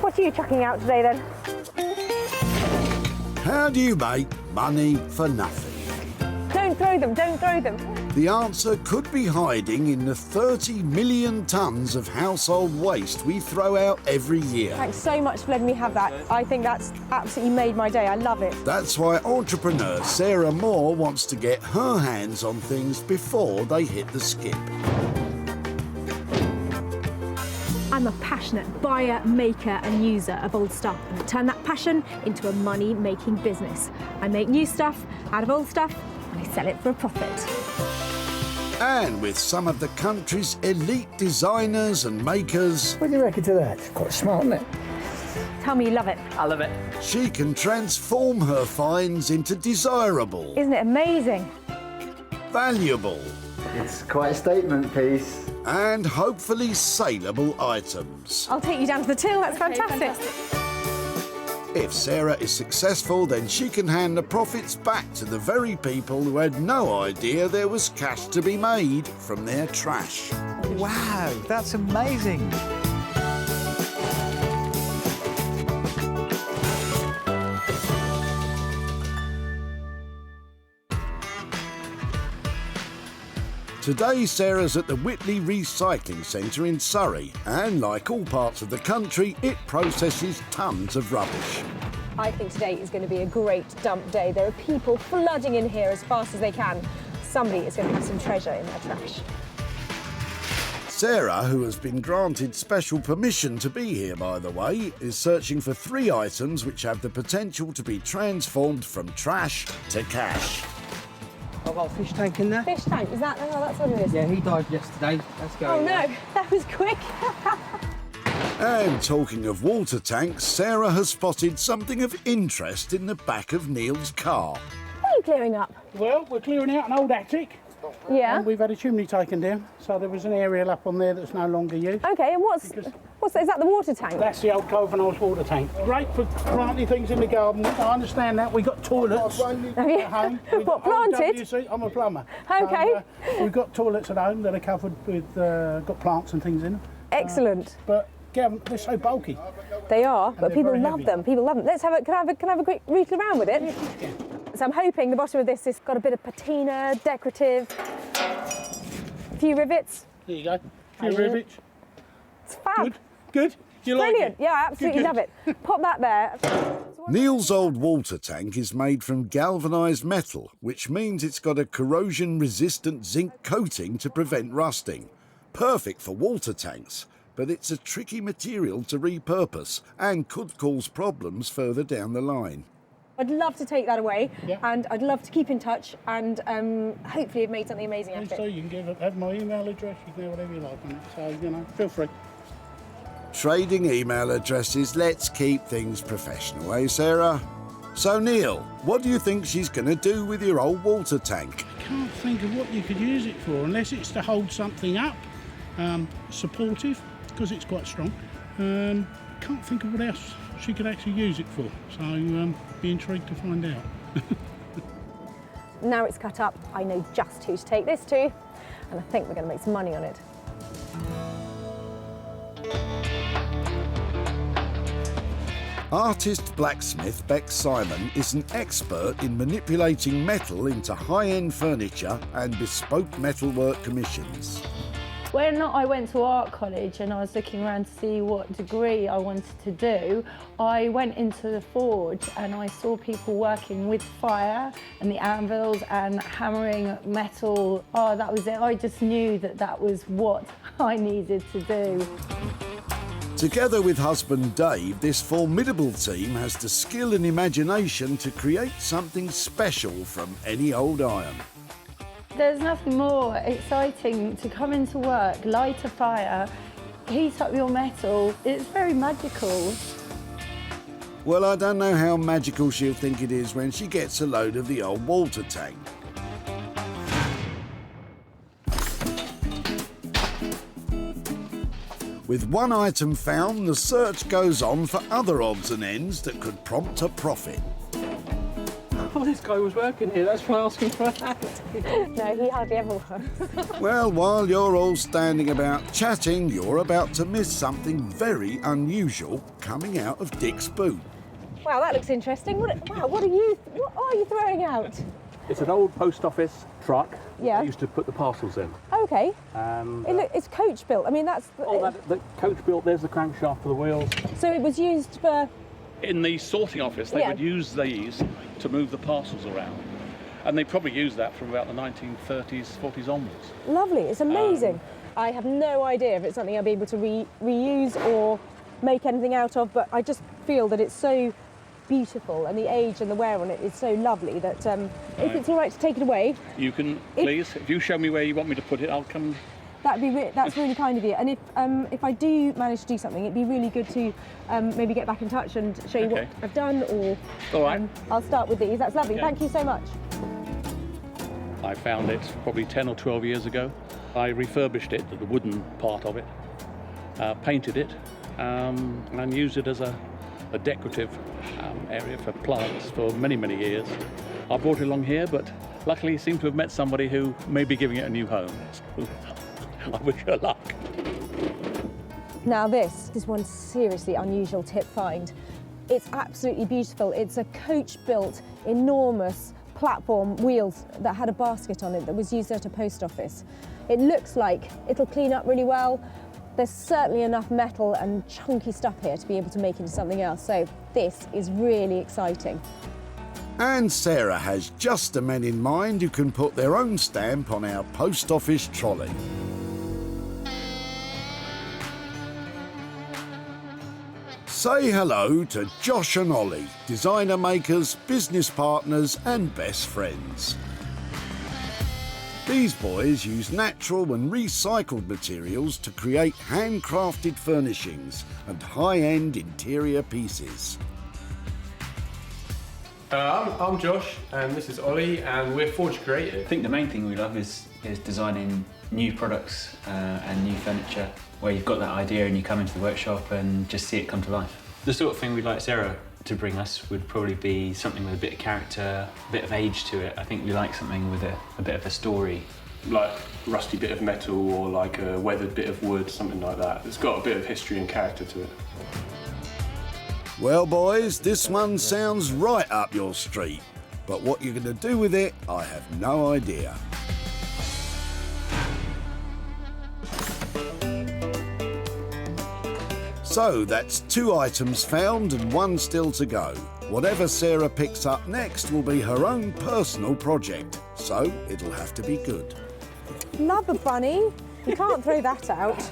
What are you chucking out today then? How do you make money for nothing? Don't throw them, don't throw them. The answer could be hiding in the 30 million tonnes of household waste we throw out every year. Thanks so much for letting me have that. I think that's absolutely made my day. I love it. That's why entrepreneur Sarah Moore wants to get her hands on things before they hit the skip. I'm a passionate buyer, maker and user of old stuff, and I turn that passion into a money-making business. I make new stuff out of old stuff and I sell it for a profit. And with some of the country's elite designers and makers... What do you reckon to that? Quite smart, isn't it? Tell me you love it. I love it. She can transform her finds into desirable, Isn't it amazing? valuable, It's quite a statement piece. and hopefully saleable items. I'll take you down to the till, that's fantastic. If Sarah is successful, then she can hand the profits back to the very people who had no idea there was cash to be made from their trash. Wow, that's amazing. Today, Sarah's at the Whitley Recycling Centre in Surrey, and like all parts of the country, it processes tons of rubbish. I think today is going to be a great dump day. There are people flooding in here as fast as they can. Somebody is going to have some treasure in their trash. Sarah, who has been granted special permission to be here, by the way, is searching for 3 items which have the potential to be transformed from trash to cash. I've got a fish tank in there. Fish tank, is that? Oh, that's what it is. Yeah, he died yesterday. Let's go. Oh no, that was quick. And talking of water tanks, Sarah has spotted something of interest in the back of Neil's car. What are you clearing up? Well, we're clearing out an old attic. Yeah. And we've had a chimney taken down, so there was an aerial up on there that's no longer used. Okay, and what's that? Is that the water tank? That's the old Covenant's water tank. Great for planting things in the garden. I understand that. We've got toilets Have you? at home. What, planted? WC. I'm a plumber. Okay. We've got toilets at home that are covered with, got plants and things in them. Excellent. But they're so bulky. They are, And but they're people very love heavy. them. People love them. Let's have a. Can I have a quick rootle around with it? So I'm hoping the bottom of this has got a bit of patina, decorative, a few rivets. There you go. A few Hey. rivets. It's fab. Good. Brilliant. Yeah, I absolutely love it. Pop that there. Neil's old water tank is made from galvanised metal, which means it's got a corrosion-resistant zinc coating to prevent rusting. Perfect for water tanks, but it's a tricky material to repurpose and could cause problems further down the line. I'd love to take that away, and I'd love to keep in touch, and hopefully you've made something amazing out of it. So you can have my email address, you can have whatever you like on it, so, feel free. Trading email addresses, let's keep things professional, eh, Sarah? So, Neil, what do you think she's going to do with your old water tank? I can't think of what you could use it for, unless it's to hold something up, supportive, because it's quite strong. Can't think of what else she could actually use it for, so be intrigued to find out. Now it's cut up, I know just who to take this to, and I think we're going to make some money on it. Artist blacksmith Beck Simon is an expert in manipulating metal into high-end furniture and bespoke metalwork commissions. When I went to art college and I was looking around to see what degree I wanted to do, I went into the forge and I saw people working with fire and the anvils and hammering metal. Oh, that was it. I just knew that that was what I needed to do. Together with husband Dave, this formidable team has the skill and imagination to create something special from any old iron. There's nothing more exciting to come into work, light a fire, heat up your metal. It's very magical. Well, I don't know how magical she'll think it is when she gets a load of the old water tank. With one item found, the search goes on for other odds and ends that could prompt a profit. Oh, this guy was working here, that's why asking for a hat. No, he hardly ever was. Well, while you're all standing about chatting, you're about to miss something very unusual coming out of Dick's boot. Wow, that looks interesting. What are you throwing out? It's an old post office truck. Yeah. I used to put the parcels in. Okay. It's coach built. I mean, that's... the coach built, there's the crankshaft for the wheels. So it was used for... In the sorting office, they would use these to move the parcels around. And they probably used that from about the 1930s, 40s onwards. Lovely, it's amazing. I have no idea if it's something I'll be able to reuse or make anything out of, but I just feel that it's so beautiful and the age and the wear on it is so lovely that if it's all right to take it away... You can, please. If you show me where you want me to put it, I'll come... That's really kind of you. And if I do manage to do something, it'd be really good to maybe get back in touch and show you what I've done, or all right. I'll start with these. That's lovely. Okay. Thank you so much. I found it probably 10 or 12 years ago. I refurbished it, the wooden part of it, painted it, and used it as a decorative area for plants for many, many years. I brought it along here, but luckily seem to have met somebody who may be giving it a new home. I wish her luck. Now this is one seriously unusual tip find. It's absolutely beautiful. It's a coach-built, enormous platform wheels that had a basket on it that was used at a post office. It looks like it'll clean up really well. There's certainly enough metal and chunky stuff here to be able to make into something else, so this is really exciting. And Sarah has just the men in mind who can put their own stamp on our post office trolley. Say hello to Josh and Ollie, designer makers, business partners and best friends. These boys use natural and recycled materials to create handcrafted furnishings and high-end interior pieces. I'm Josh and this is Ollie and we're Forge Creative. I think the main thing we love is designing new products and new furniture where you've got that idea and you come into the workshop and just see it come to life. The sort of thing we'd like Sarah to bring us would probably be something with a bit of character, a bit of age to it. I think we like something with a bit of a story. Like a rusty bit of metal or like a weathered bit of wood, something like that. It's got a bit of history and character to it. Well, boys, this one sounds right up your street, but what you're going to do with it, I have no idea. So that's 2 items found and 1 still to go. Whatever Sarah picks up next will be her own personal project, so it'll have to be good. Love a bunny. You can't throw that out.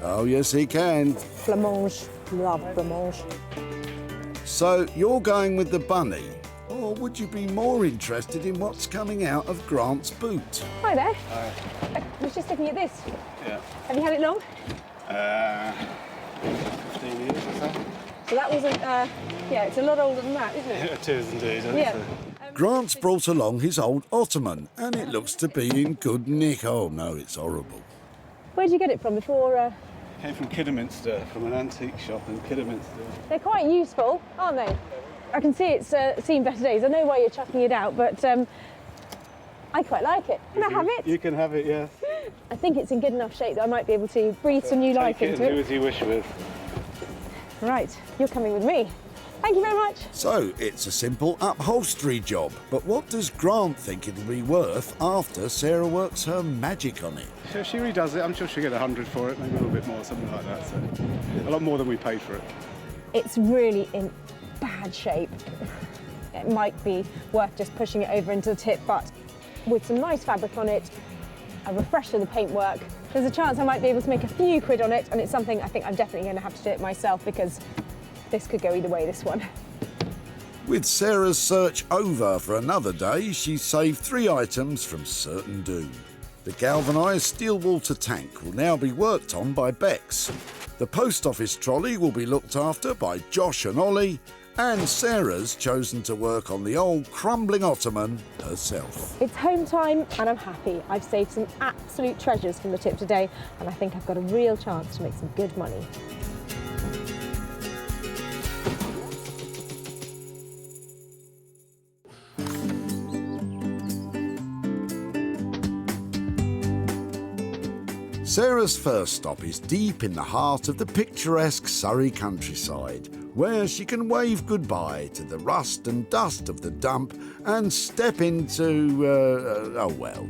Oh yes he can. Blancmange. Love blancmange. So you're going with the bunny, or would you be more interested in what's coming out of Grant's boot? Hi there. Hi. I was just looking at this. Yeah. Have you had it long? 15 years or so. So that wasn't, yeah, it's a lot older than that, isn't it? It is indeed. Yeah. Grant's brought along his old ottoman, and it looks to be in good nick. Oh no, it's horrible. Where did you get it from before? Came from Kidderminster, from an antique shop in Kidderminster. They're quite useful, aren't they? I can see it's seen better days. I know why you're chucking it out, but I quite like it. Can I have it? You can have it, yeah. I think it's in good enough shape that I might be able to breathe some new life into Take it and it. do as you wish with. Right, you're coming with me. Thank you very much. So it's a simple upholstery job, but what does Grant think it'll be worth after Sarah works her magic on it? So if she redoes it, I'm sure she'll get 100 for it, maybe a little bit more, something like that. So a lot more than we paid for it. It's really in bad shape. It might be worth just pushing it over into the tip, but with some nice fabric on it, a refresh of the paintwork, there's a chance I might be able to make a few quid on it, and it's something I think I'm definitely going to have to do it myself because this could go either way, this one. With Sarah's search over for another day, she's saved 3 items from certain doom. The galvanised steel water tank will now be worked on by Bex. The post office trolley will be looked after by Josh and Ollie, and Sarah's chosen to work on the old crumbling ottoman herself. It's home time and I'm happy. I've saved some absolute treasures from the tip today, and I think I've got a real chance to make some good money. Sarah's first stop is deep in the heart of the picturesque Surrey countryside, where she can wave goodbye to the rust and dust of the dump and step into, oh well.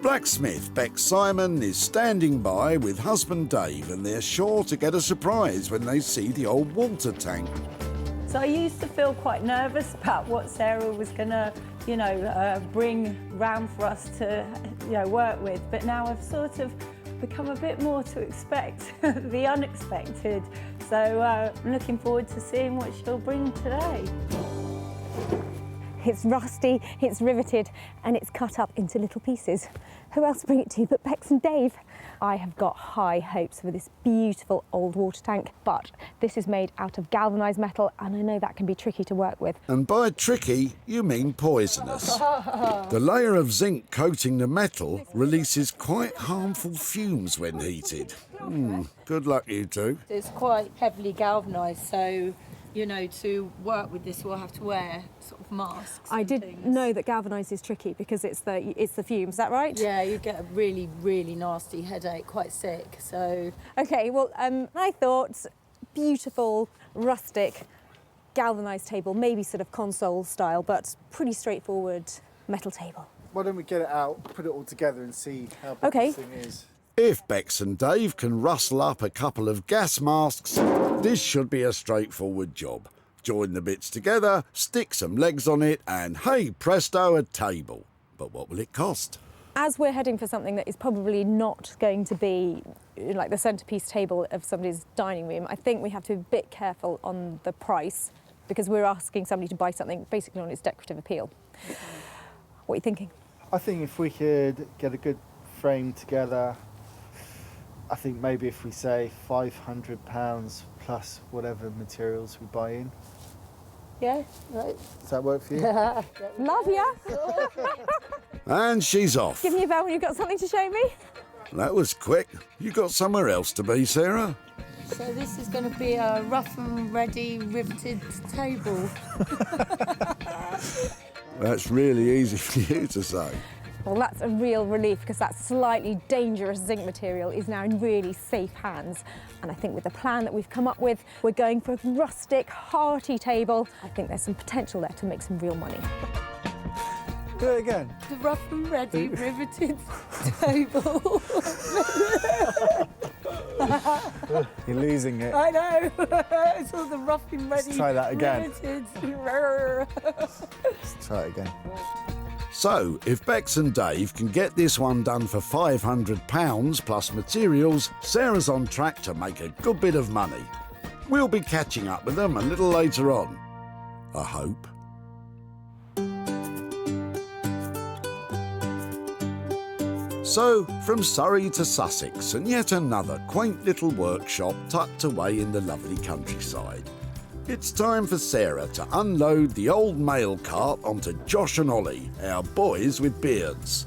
Blacksmith Bex Simon is standing by with husband Dave, and they're sure to get a surprise when they see the old water tank. So I used to feel quite nervous about what Sarah was going to, bring round for us to, work with. But now I've sort of become a bit more to expect the unexpected. So I'm looking forward to seeing what she'll bring today. It's rusty, it's riveted, and it's cut up into little pieces. Who else to bring it to but Bex and Dave? I have got high hopes for this beautiful old water tank, but this is made out of galvanised metal, and I know that can be tricky to work with. And by tricky, you mean poisonous. The layer of zinc coating the metal releases quite harmful fumes when heated. Good luck, you two. It's quite heavily galvanised, so to work with this, we'll have to wear sort of masks. I did know that galvanised is tricky because it's the fumes. Is that right? Yeah, you get a really, really nasty headache, quite sick. So okay, well, I thought beautiful, rustic, galvanised table, maybe sort of console style, but pretty straightforward metal table. Why don't we get it out, put it all together, and see how big this thing is? If Bex and Dave can rustle up a couple of gas masks, this should be a straightforward job. Join the bits together, stick some legs on it, and hey presto, a table. But what will it cost? As we're heading for something that is probably not going to be like the centrepiece table of somebody's dining room, I think we have to be a bit careful on the price because we're asking somebody to buy something basically on its decorative appeal. What are you thinking? I think if we could get a good frame together, I think maybe if we say £500 plus whatever materials we buy in. Yeah, right. Does that work for you? Love ya! And she's off. Give me a bell when you've got something to show me. That was quick. You got somewhere else to be, Sarah? So this is going to be a rough and ready riveted table. That's really easy for you to say. Well, that's a real relief because that slightly dangerous zinc material is now in really safe hands. And I think with the plan that we've come up with, we're going for a rustic, hearty table. I think there's some potential there to make some real money. Do it again. The rough and ready riveted table. You're losing it. I know. It's all the rough and ready. Let's try that again. Let's Let's try it again. So, if Bex and Dave can get this one done for £500 plus materials, Sarah's on track to make a good bit of money. We'll be catching up with them a little later on, I hope. So, from Surrey to Sussex, and yet another quaint little workshop tucked away in the lovely countryside. It's time for Sarah to unload the old mail cart onto Josh and Ollie, our boys with beards.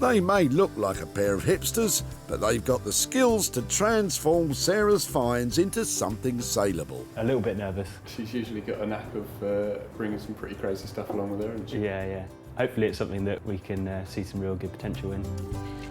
They may look like a pair of hipsters, but they've got the skills to transform Sarah's finds into something saleable. A little bit nervous. She's usually got a knack of bringing some pretty crazy stuff along with her, hasn't she? Yeah, yeah. Hopefully it's something that we can see some real good potential in.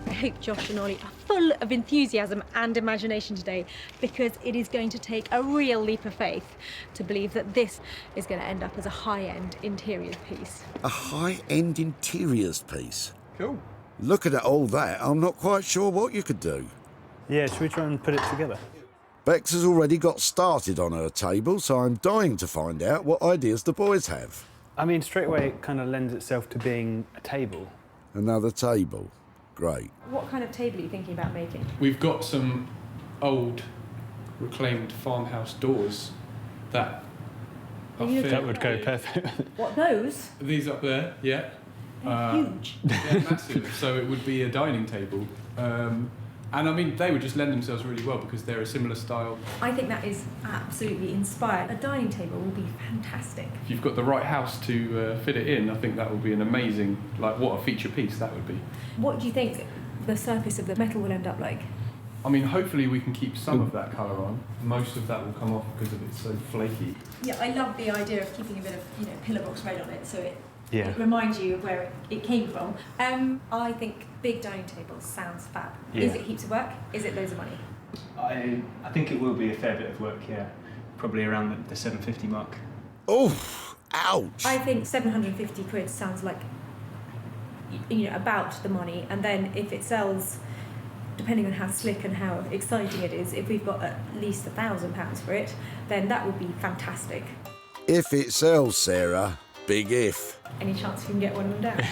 I hope Josh and Ollie are full of enthusiasm and imagination today, because it is going to take a real leap of faith to believe that this is going to end up as a high-end interiors piece. A high-end interiors piece? Cool. Looking at all that, I'm not quite sure what you could do. Yeah, should we try and put it together? Bex has already got started on her table, so I'm dying to find out what ideas the boys have. I mean, straight away it kind of lends itself to being a table. Another table. Great. What kind of table are you thinking about making? We've got some old reclaimed farmhouse doors that are That would go perfect. What, those? These up there, yeah. Huge. They're massive, so it would be a dining table. And I mean, they would just lend themselves really well because they're a similar style. I think that is absolutely inspired. A dining table will be fantastic. If you've got the right house to fit it in, I think that would be an amazing, like, what a feature piece that would be. What do you think the surface of the metal will end up like? I mean, hopefully we can keep some of that colour on. Most of that will come off because of it's so flaky. Yeah, I love the idea of keeping a bit of, pillar box red on it, so it reminds you of where it came from. I think big dining tables sounds fab. Yeah. Is it heaps of work? Is it loads of money? I think it will be a fair bit of work, yeah. Probably around the 750 mark. Oh, ouch! I think 750 quid sounds like, about the money. And then if it sells, depending on how slick and how exciting it is, if we've got at least £1,000 for it, then that would be fantastic. If it sells, Sarah, big if. Any chance we can get one of them down?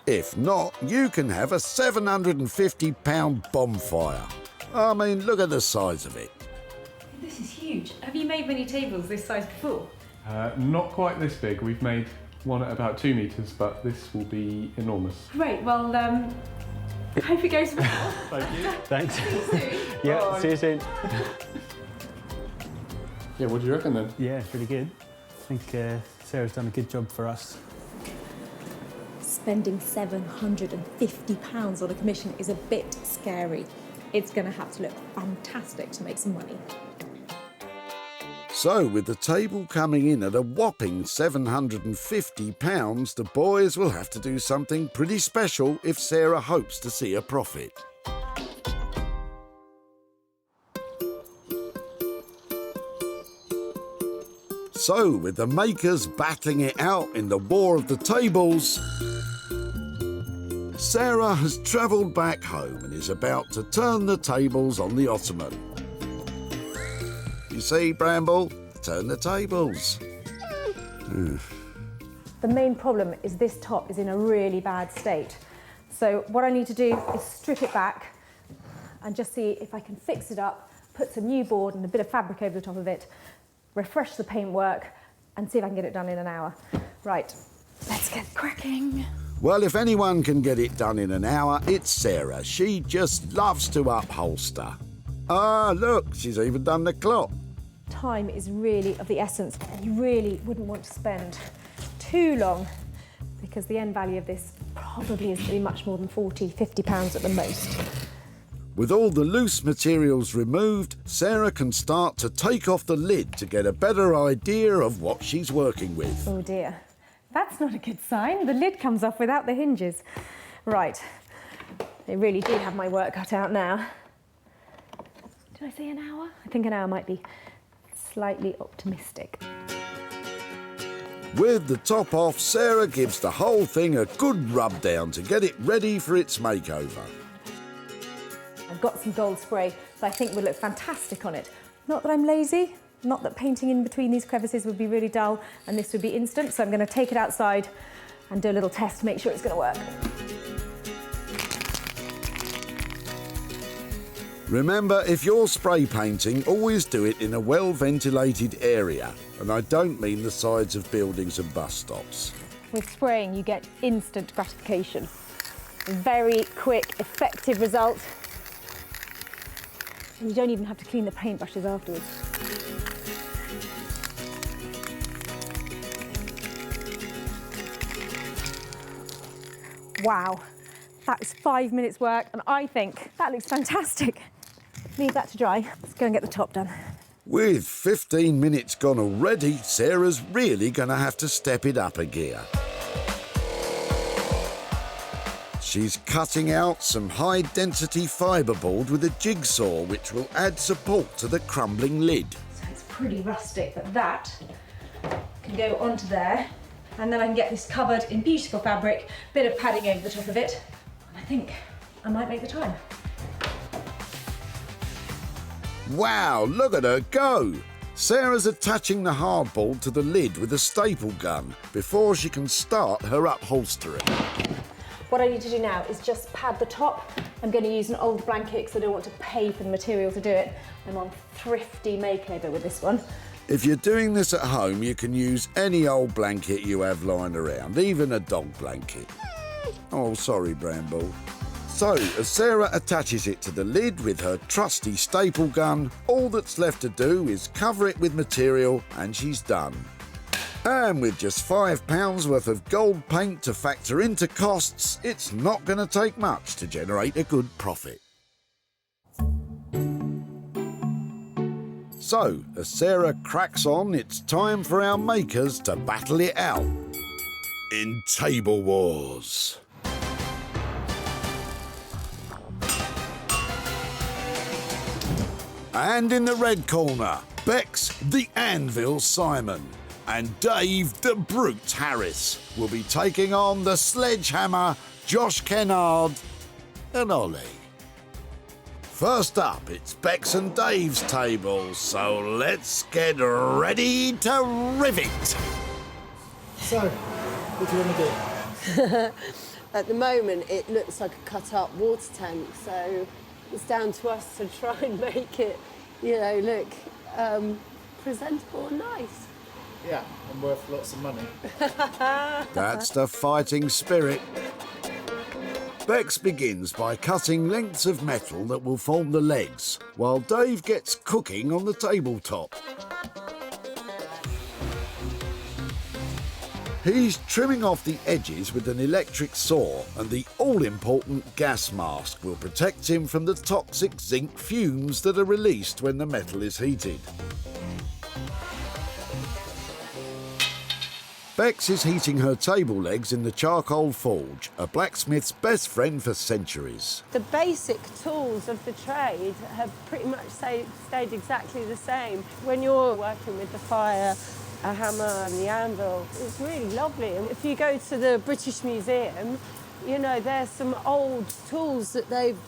If not, you can have a £750 bonfire. I mean, look at the size of it. This is huge. Have you made many tables this size before? Not quite this big. We've made one at about 2 metres, but this will be enormous. Great, well, hope it goes well. Thank you. Thanks. See you soon. Yeah, Bye. see you soon. Yeah, what do you reckon then? Yeah, it's really good. I think Sarah's done a good job for us. Spending £750 on a commission is a bit scary. It's going to have to look fantastic to make some money. So, with the table coming in at a whopping £750, the boys will have to do something pretty special if Sarah hopes to see a profit. So, with the makers battling it out in the war of the tables, Sarah has travelled back home and is about to turn the tables on the ottoman. You see, Bramble? Turn the tables. The main problem is this top is in a really bad state. So what I need to do is strip it back and just see if I can fix it up, put some new board and a bit of fabric over the top of it, refresh the paintwork and see if I can get it done in an hour. Right, let's get cracking. Well, if anyone can get it done in an hour, it's Sarah. She just loves to upholster. Ah, look, she's even done the clock. Time is really of the essence. You really wouldn't want to spend too long because the end value of this probably is going to be much more than £40, £50 at the most. With all the loose materials removed, Sarah can start to take off the lid to get a better idea of what she's working with. Oh dear, that's not a good sign. The lid comes off without the hinges. Right, they really do have my work cut out now. Did I say an hour? I think an hour might be slightly optimistic. With the top off, Sarah gives the whole thing a good rub down to get it ready for its makeover. I've got some gold spray that I think would look fantastic on it. Not that I'm lazy, not that painting in between these crevices would be really dull and this would be instant, so I'm going to take it outside and do a little test to make sure it's going to work. Remember, if you're spray painting, always do it in a well-ventilated area. And I don't mean the sides of buildings and bus stops. With spraying, you get instant gratification. A very quick, effective result. And you don't even have to clean the paintbrushes afterwards. Wow, that is 5 minutes work, and I think that looks fantastic. Leave that to dry. Let's go and get the top done. With 15 minutes gone already, Sarah's really going to have to step it up a gear. She's cutting out some high-density fibreboard with a jigsaw, which will add support to the crumbling lid. So it's pretty rustic, but that can go onto there, and then I can get this covered in beautiful fabric, bit of padding over the top of it, and I think I might make the time. Wow, look at her go! Sarah's attaching the hardboard to the lid with a staple gun before she can start her upholstery. What I need to do now is just pad the top. I'm going to use an old blanket because I don't want to pay for the material to do it. I'm on Thrifty Makeover with this one. If you're doing this at home, you can use any old blanket you have lying around, even a dog blanket. Oh, sorry, Bramble. So, as Sarah attaches it to the lid with her trusty staple gun, all that's left to do is cover it with material and she's done. And with just £5 worth of gold paint to factor into costs, it's not going to take much to generate a good profit. So, as Sarah cracks on, it's time for our makers to battle it out in Table Wars. And in the red corner, Bex the Anvil Simon and Dave the Brute Harris will be taking on the Sledgehammer Josh Kennard and Ollie. First up, it's Bex and Dave's table, so let's get ready to rivet. So, what do you want to do? At the moment, it looks like a cut-up water tank, so it's down to us to try and make it, you know, look presentable and nice. Yeah, and worth lots of money. That's the fighting spirit. Bex begins by cutting lengths of metal that will form the legs, while Dave gets cooking on the tabletop. He's trimming off the edges with an electric saw, and the all-important gas mask will protect him from the toxic zinc fumes that are released when the metal is heated. Bex is heating her table legs in the charcoal forge, a blacksmith's best friend for centuries. The basic tools of the trade have pretty much stayed exactly the same. When you're working with the fire, a hammer and the anvil, it's really lovely. And if you go to the British Museum, you know, there's some old tools that they've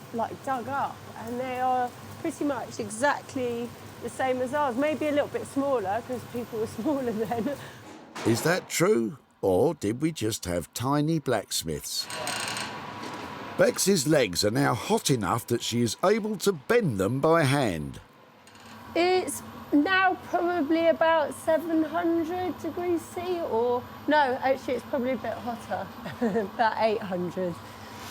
dug up, and they are pretty much exactly the same as ours. Maybe a little bit smaller because people were smaller then. Is that true? Or did we just have tiny blacksmiths? Bex's legs are now hot enough that she is able to bend them by hand. It's now probably about 700 degrees C, or no, actually it's probably a bit hotter, about 800.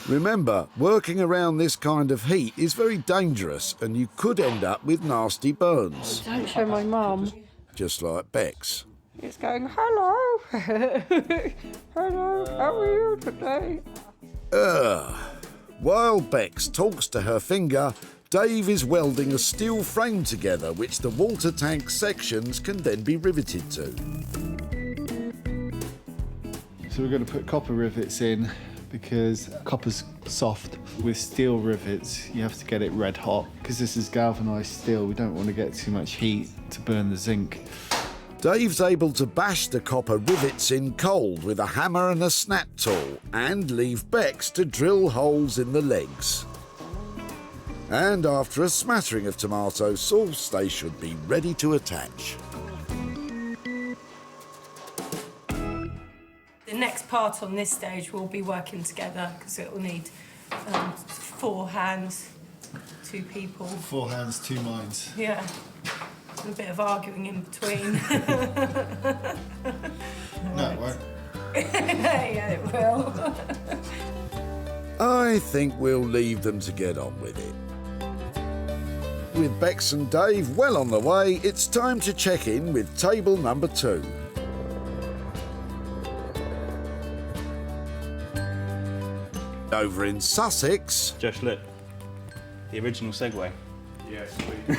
Remember, working around this kind of heat is very dangerous and you could end up with nasty burns. Don't show my mum. Just like Bex. It's going, hello. Hello, how are you today? While Bex talks to her finger, Dave is welding a steel frame together which the water tank sections can then be riveted to. So we're going to put copper rivets in because copper's soft. With steel rivets, you have to get it red hot. Because this is galvanised steel, we don't want to get too much heat to burn the zinc. Dave's able to bash the copper rivets in cold with a hammer and a snap tool and leave Bex to drill holes in the legs. And after a smattering of tomato sauce, they should be ready to attach. The next part on this stage we'll be working together because it will need 4 hands, 2 people. 4 hands, 2 minds. Yeah, and a bit of arguing in between. No, it won't. Yeah, it will. I think we'll leave them to get on with it. With Bex and Dave well on the way, it's time to check in with table number 2. Over in Sussex... Josh, look. The original Segway. Yes, please.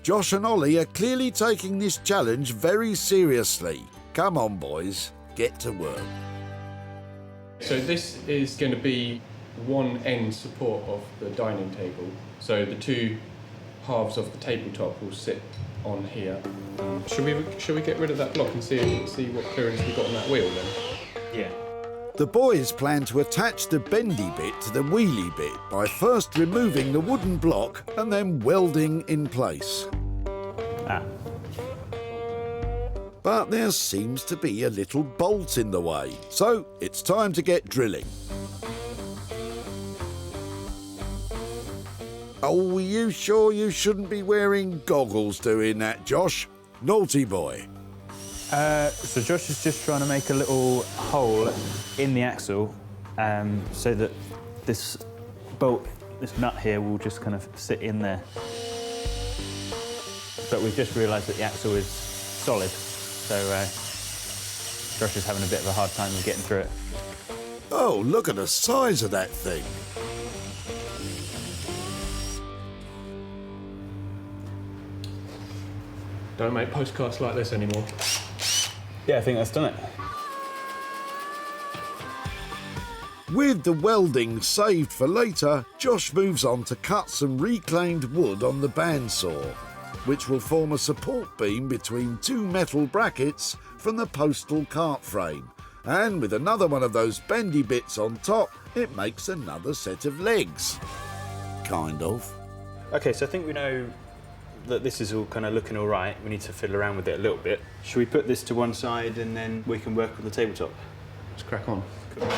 Josh and Ollie are clearly taking this challenge very seriously. Come on, boys, get to work. So this is going to be one end support of the dining table. So the 2 halves of the tabletop will sit on here. Should we get rid of that block and see what clearance we got on that wheel then? Yeah. The boys plan to attach the bendy bit to the wheelie bit by first removing the wooden block and then welding in place. But there seems to be a little bolt in the way, so it's time to get drilling. Oh, are you sure you shouldn't be wearing goggles doing that, Josh? Naughty boy. So Josh is just trying to make a little hole in the axle so that this bolt, this nut here, will just kind of sit in there. But we've just realised that the axle is solid, so Josh is having a bit of a hard time with getting through it. Oh, look at the size of that thing. Don't make postcards like this anymore. Yeah, I think that's done it. With the welding saved for later, Josh moves on to cut some reclaimed wood on the bandsaw, which will form a support beam between 2 metal brackets from the postal cart frame. And with another one of those bendy bits on top, it makes another set of legs. Kind of. OK, so I think we know that this is all kind of looking all right. We need to fiddle around with it a little bit. Should we put this to one side and then we can work on the tabletop? Let's crack on. Cool.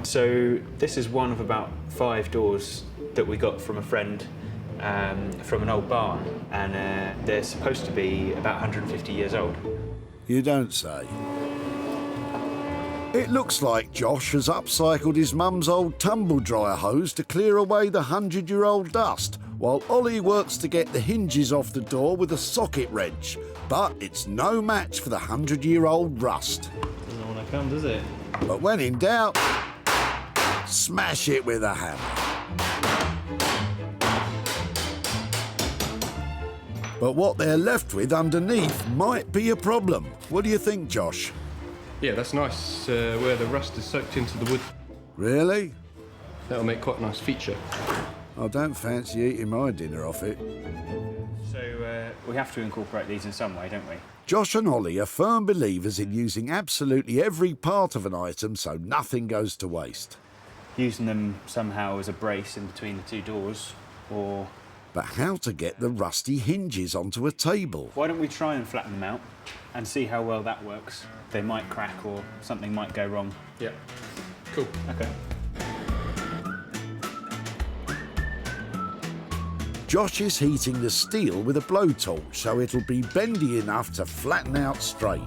So this is one of about 5 doors that we got from a friend from an old barn, and they're supposed to be about 150 years old. You don't say. It looks like Josh has upcycled his mum's old tumble dryer hose to clear away the 100-year-old dust, while Ollie works to get the hinges off the door with a socket wrench. But it's no match for the 100-year-old rust. Doesn't want to come, does it? But when in doubt, smash it with a hammer. But what they're left with underneath might be a problem. What do you think, Josh? Yeah, that's nice where the rust is soaked into the wood. Really? That'll make quite a nice feature. I don't fancy eating my dinner off it. So we have to incorporate these in some way, don't we? Josh and Ollie are firm believers in using absolutely every part of an item so nothing goes to waste. Using them somehow as a brace in between the 2 doors, or... But how to get the rusty hinges onto a table? Why don't we try and flatten them out and see how well that works? They might crack or something might go wrong. Yeah. Cool. OK. Josh is heating the steel with a blowtorch so it'll be bendy enough to flatten out straight.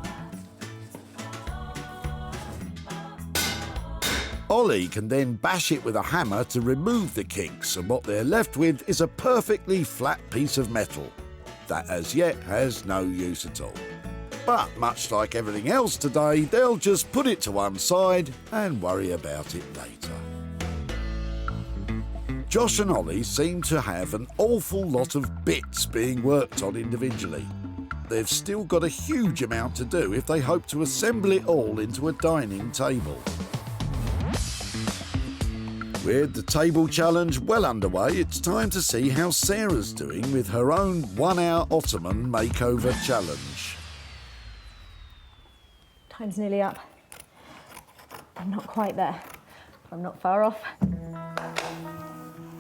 Ollie can then bash it with a hammer to remove the kinks, and what they're left with is a perfectly flat piece of metal that as yet has no use at all. But much like everything else today, they'll just put it to one side and worry about it later. Josh and Ollie seem to have an awful lot of bits being worked on individually. They've still got a huge amount to do if they hope to assemble it all into a dining table. With the table challenge well underway, it's time to see how Sarah's doing with her own 1-hour Ottoman makeover challenge. Time's nearly up. I'm not quite there, but I'm not far off.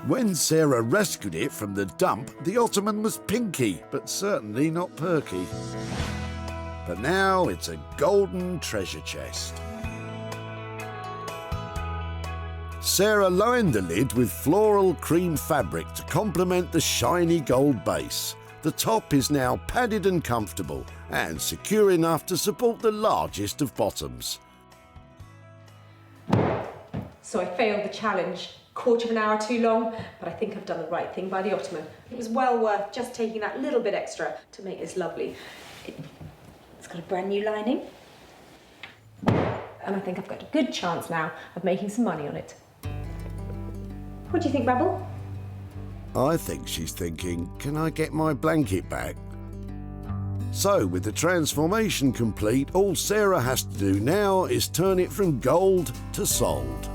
When Sarah rescued it from the dump, the ottoman was pinky, but certainly not perky. But now it's a golden treasure chest. Sarah lined the lid with floral cream fabric to complement the shiny gold base. The top is now padded and comfortable, and secure enough to support the largest of bottoms. So I failed the challenge. Quarter of an hour too long, but I think I've done the right thing by the ottoman. It was well worth just taking that little bit extra to make this lovely. It's got a brand new lining, and I think I've got a good chance now of making some money on it. What do you think, Rebel? I think she's thinking, can I get my blanket back? So, with the transformation complete, all Sarah has to do now is turn it from gold to sold.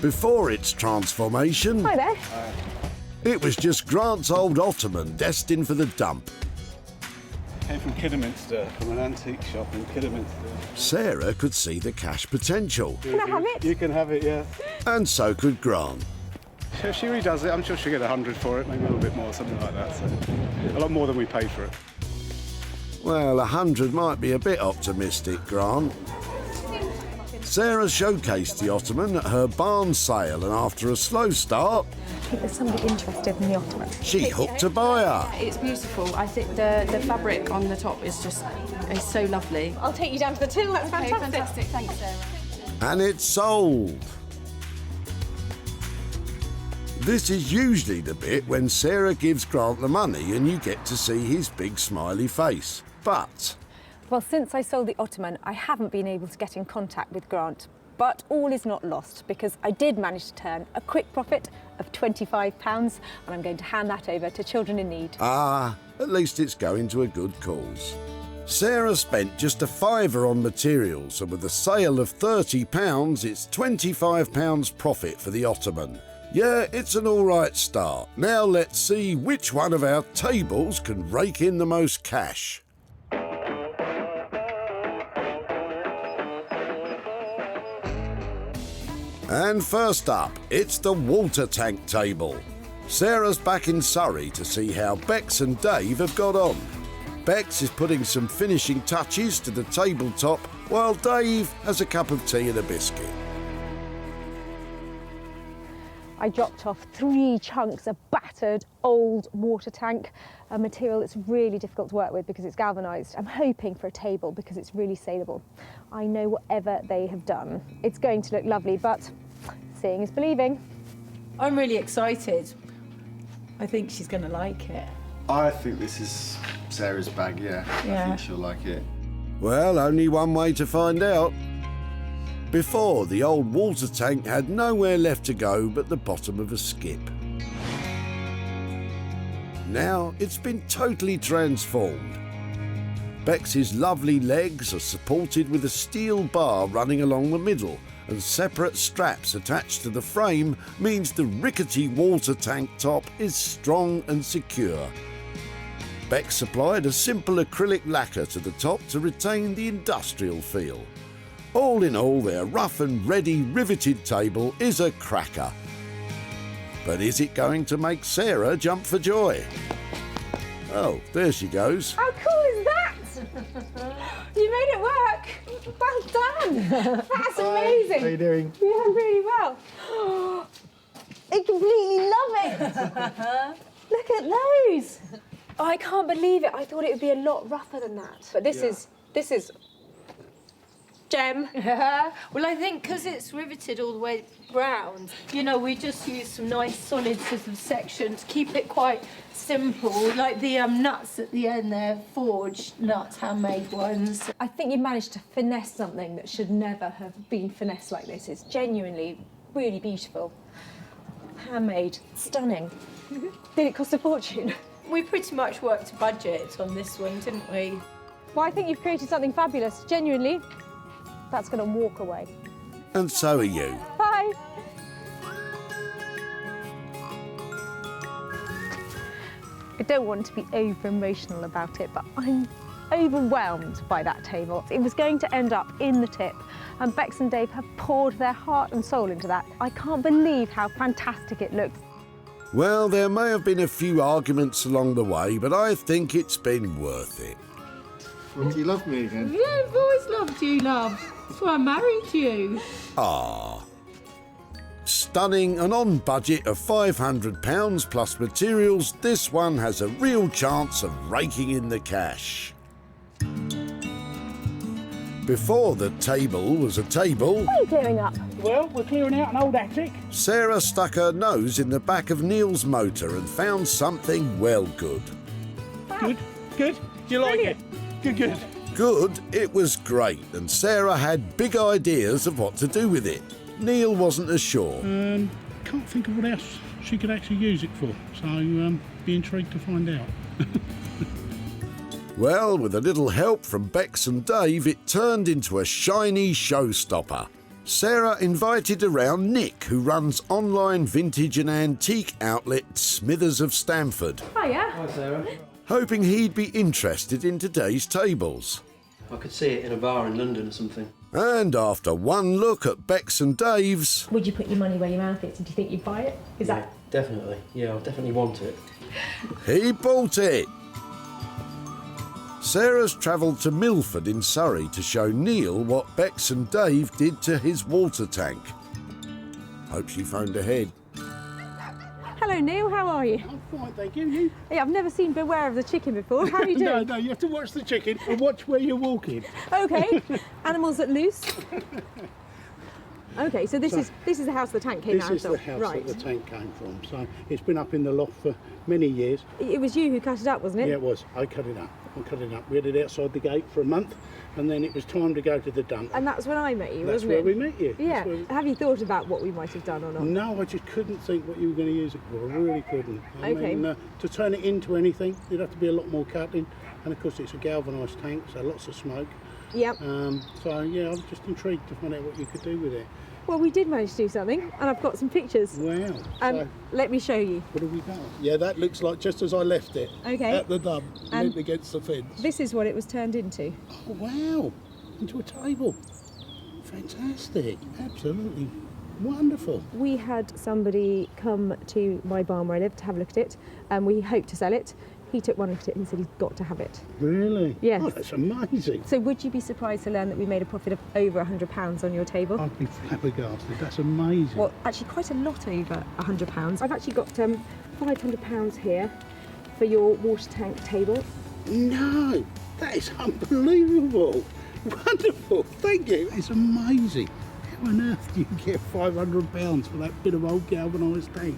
Before its transformation, Hi there. it was just Grant's old ottoman destined for the dump. Came from Kidderminster, from an antique shop in Kidderminster. Sarah could see the cash potential. Can I have it? You can have it, yeah. And so could Grant. If she redoes it, I'm sure she'll get 100 for it, maybe a little bit more, something like that. So a lot more than we paid for it. Well, 100 might be a bit optimistic, Grant. Sarah showcased the ottoman at her barn sale, and after a slow start, I think there's somebody interested in the ottoman. she hooked a buyer. It's beautiful. I think the fabric on the top is so lovely. I'll take you down to the till. That's Okay, fantastic. Thanks, Sarah. And it's sold. This is usually the bit when Sarah gives Grant the money and you get to see his big smiley face. But Well, since I sold the ottoman, I haven't been able to get in contact with Grant. But all is not lost, because I did manage to turn a quick profit of £25, and I'm going to hand that over to children in need. at least it's going to a good cause. Sarah spent just a £5 on materials, and with a sale of £30, it's £25 profit for the ottoman. Yeah, it's an all right start. Now let's see which one of our tables can rake in the most cash. And first up, it's the water tank table. Sarah's back in Surrey to see how Bex and Dave have got on. Bex is putting some finishing touches to the tabletop, while Dave has a cup of tea and a biscuit. I dropped off 3 chunks of battered old water tank, a material that's really difficult to work with because it's galvanised. I'm hoping for a table because it's really saleable. I know whatever they have done, it's going to look lovely, but seeing is believing. I'm really excited. I think she's going to like it. I think this is Sarah's bag, yeah. I think she'll like it. Well, only one way to find out. Before, the old water tank had nowhere left to go but the bottom of a skip. Now it's been totally transformed. Bex's lovely legs are supported with a steel bar running along the middle, and separate straps attached to the frame means the rickety water tank top is strong and secure. Bex applied a simple acrylic lacquer to the top to retain the industrial feel. All in all, their rough and ready riveted table is a cracker. But is it going to make Sarah jump for joy? Oh, there she goes. How cool is that? You made it work. Well done. That's amazing. How are you doing? Yeah, really well. I completely love it. Look at those. Oh, I can't believe it. I thought it would be a lot rougher than that. But this is gem. Well, I think because it's riveted all the way round, you know, we just use some nice solid sort of sections, keep it quite simple, like the nuts at the end there, forged nuts, handmade ones. I think you managed to finesse something that should never have been finessed like this. It's genuinely really beautiful. Handmade, stunning. Did it cost a fortune? We pretty much worked a budget on this one, didn't we? Well, I think you've created something fabulous, genuinely. That's going to walk away. And so are you. Bye. I don't want to be over emotional about it, but I'm overwhelmed by that table. It was going to end up in the tip, and Bex and Dave have poured their heart and soul into that. I can't believe how fantastic it looks. Well, there may have been a few arguments along the way, but I think it's been worth it. Well, do you love me again? Yeah, I've always loved you, love. That's why I married you. Ah. Stunning and on budget of £500 plus materials, this one has a real chance of raking in the cash. Before the table was a table, What are you clearing up? Well, we're clearing out an old attic. Sarah stuck her nose in the back of Neil's motor and found something well good. Good, good. Do you like it? Good, good. Good, it was great, and Sarah had big ideas of what to do with it. Neil wasn't as sure. Can't think of what else she could actually use it for, so be intrigued to find out. Well, with a little help from Bex and Dave, it turned into a shiny showstopper. Sarah invited around Nick, who runs online vintage and antique outlet Smithers of Stamford, Hiya. Hi, Sarah. hoping he'd be interested in today's tables. I could see it in a bar in London or something. And after one look at Bex and Dave's, Would you put your money where your mouth is? Do you think you'd buy it? Is Yeah, definitely. Yeah, I definitely want it. he bought it. Sarah's travelled to Milford in Surrey to show Neil what Bex and Dave did to his water tank. Hope she phoned ahead. Hello, Neil. How are you? I'm fine, thank you. You? Yeah, I've never seen Beware of the Chicken before. How are you doing? No, you have to watch the chicken and watch where you're walking. Okay. Animals at loose. Okay, so this is the house the tank came out of. This is the house right. that the tank came from. So it's been up in the loft for many years. It was you who cut it up, wasn't it? Yeah, it was. I cut it up. We had it outside the gate for a month, and then it was time to go to the dump. And that's when I met you, That's wasn't where it? we met you. Yeah. That's where Have you thought about what we might have done or not? No, I just couldn't think what you were going to use it for. I really couldn't. I Okay. mean, to turn it into anything, there'd have to be a lot more cutting. And of course, it's a galvanised tank, so lots of smoke. Yep. So yeah, I was just intrigued to find out what you could do with it. Well, we did manage to do something, and I've got some pictures. Wow. And let me show you. What have we got? Yeah, that looks like just as I left it. Okay. At the dump, And leaned against the fence. This is what it was turned into. Oh, wow. Into a table. Fantastic. Absolutely wonderful. We had somebody come to my barn where I live to have a look at it, and we hoped to sell it. He took one look at it and said he's got to have it. Really? Yes. Oh, that's amazing. So would you be surprised to learn that we made a profit of over £100 on your table? I'd be flabbergasted. That's amazing. Well, actually quite a lot over £100. I've actually got £500 here for your water tank table. No, that is unbelievable. Wonderful. Thank you. It's amazing. How on earth do you get £500 for that bit of old galvanised tank?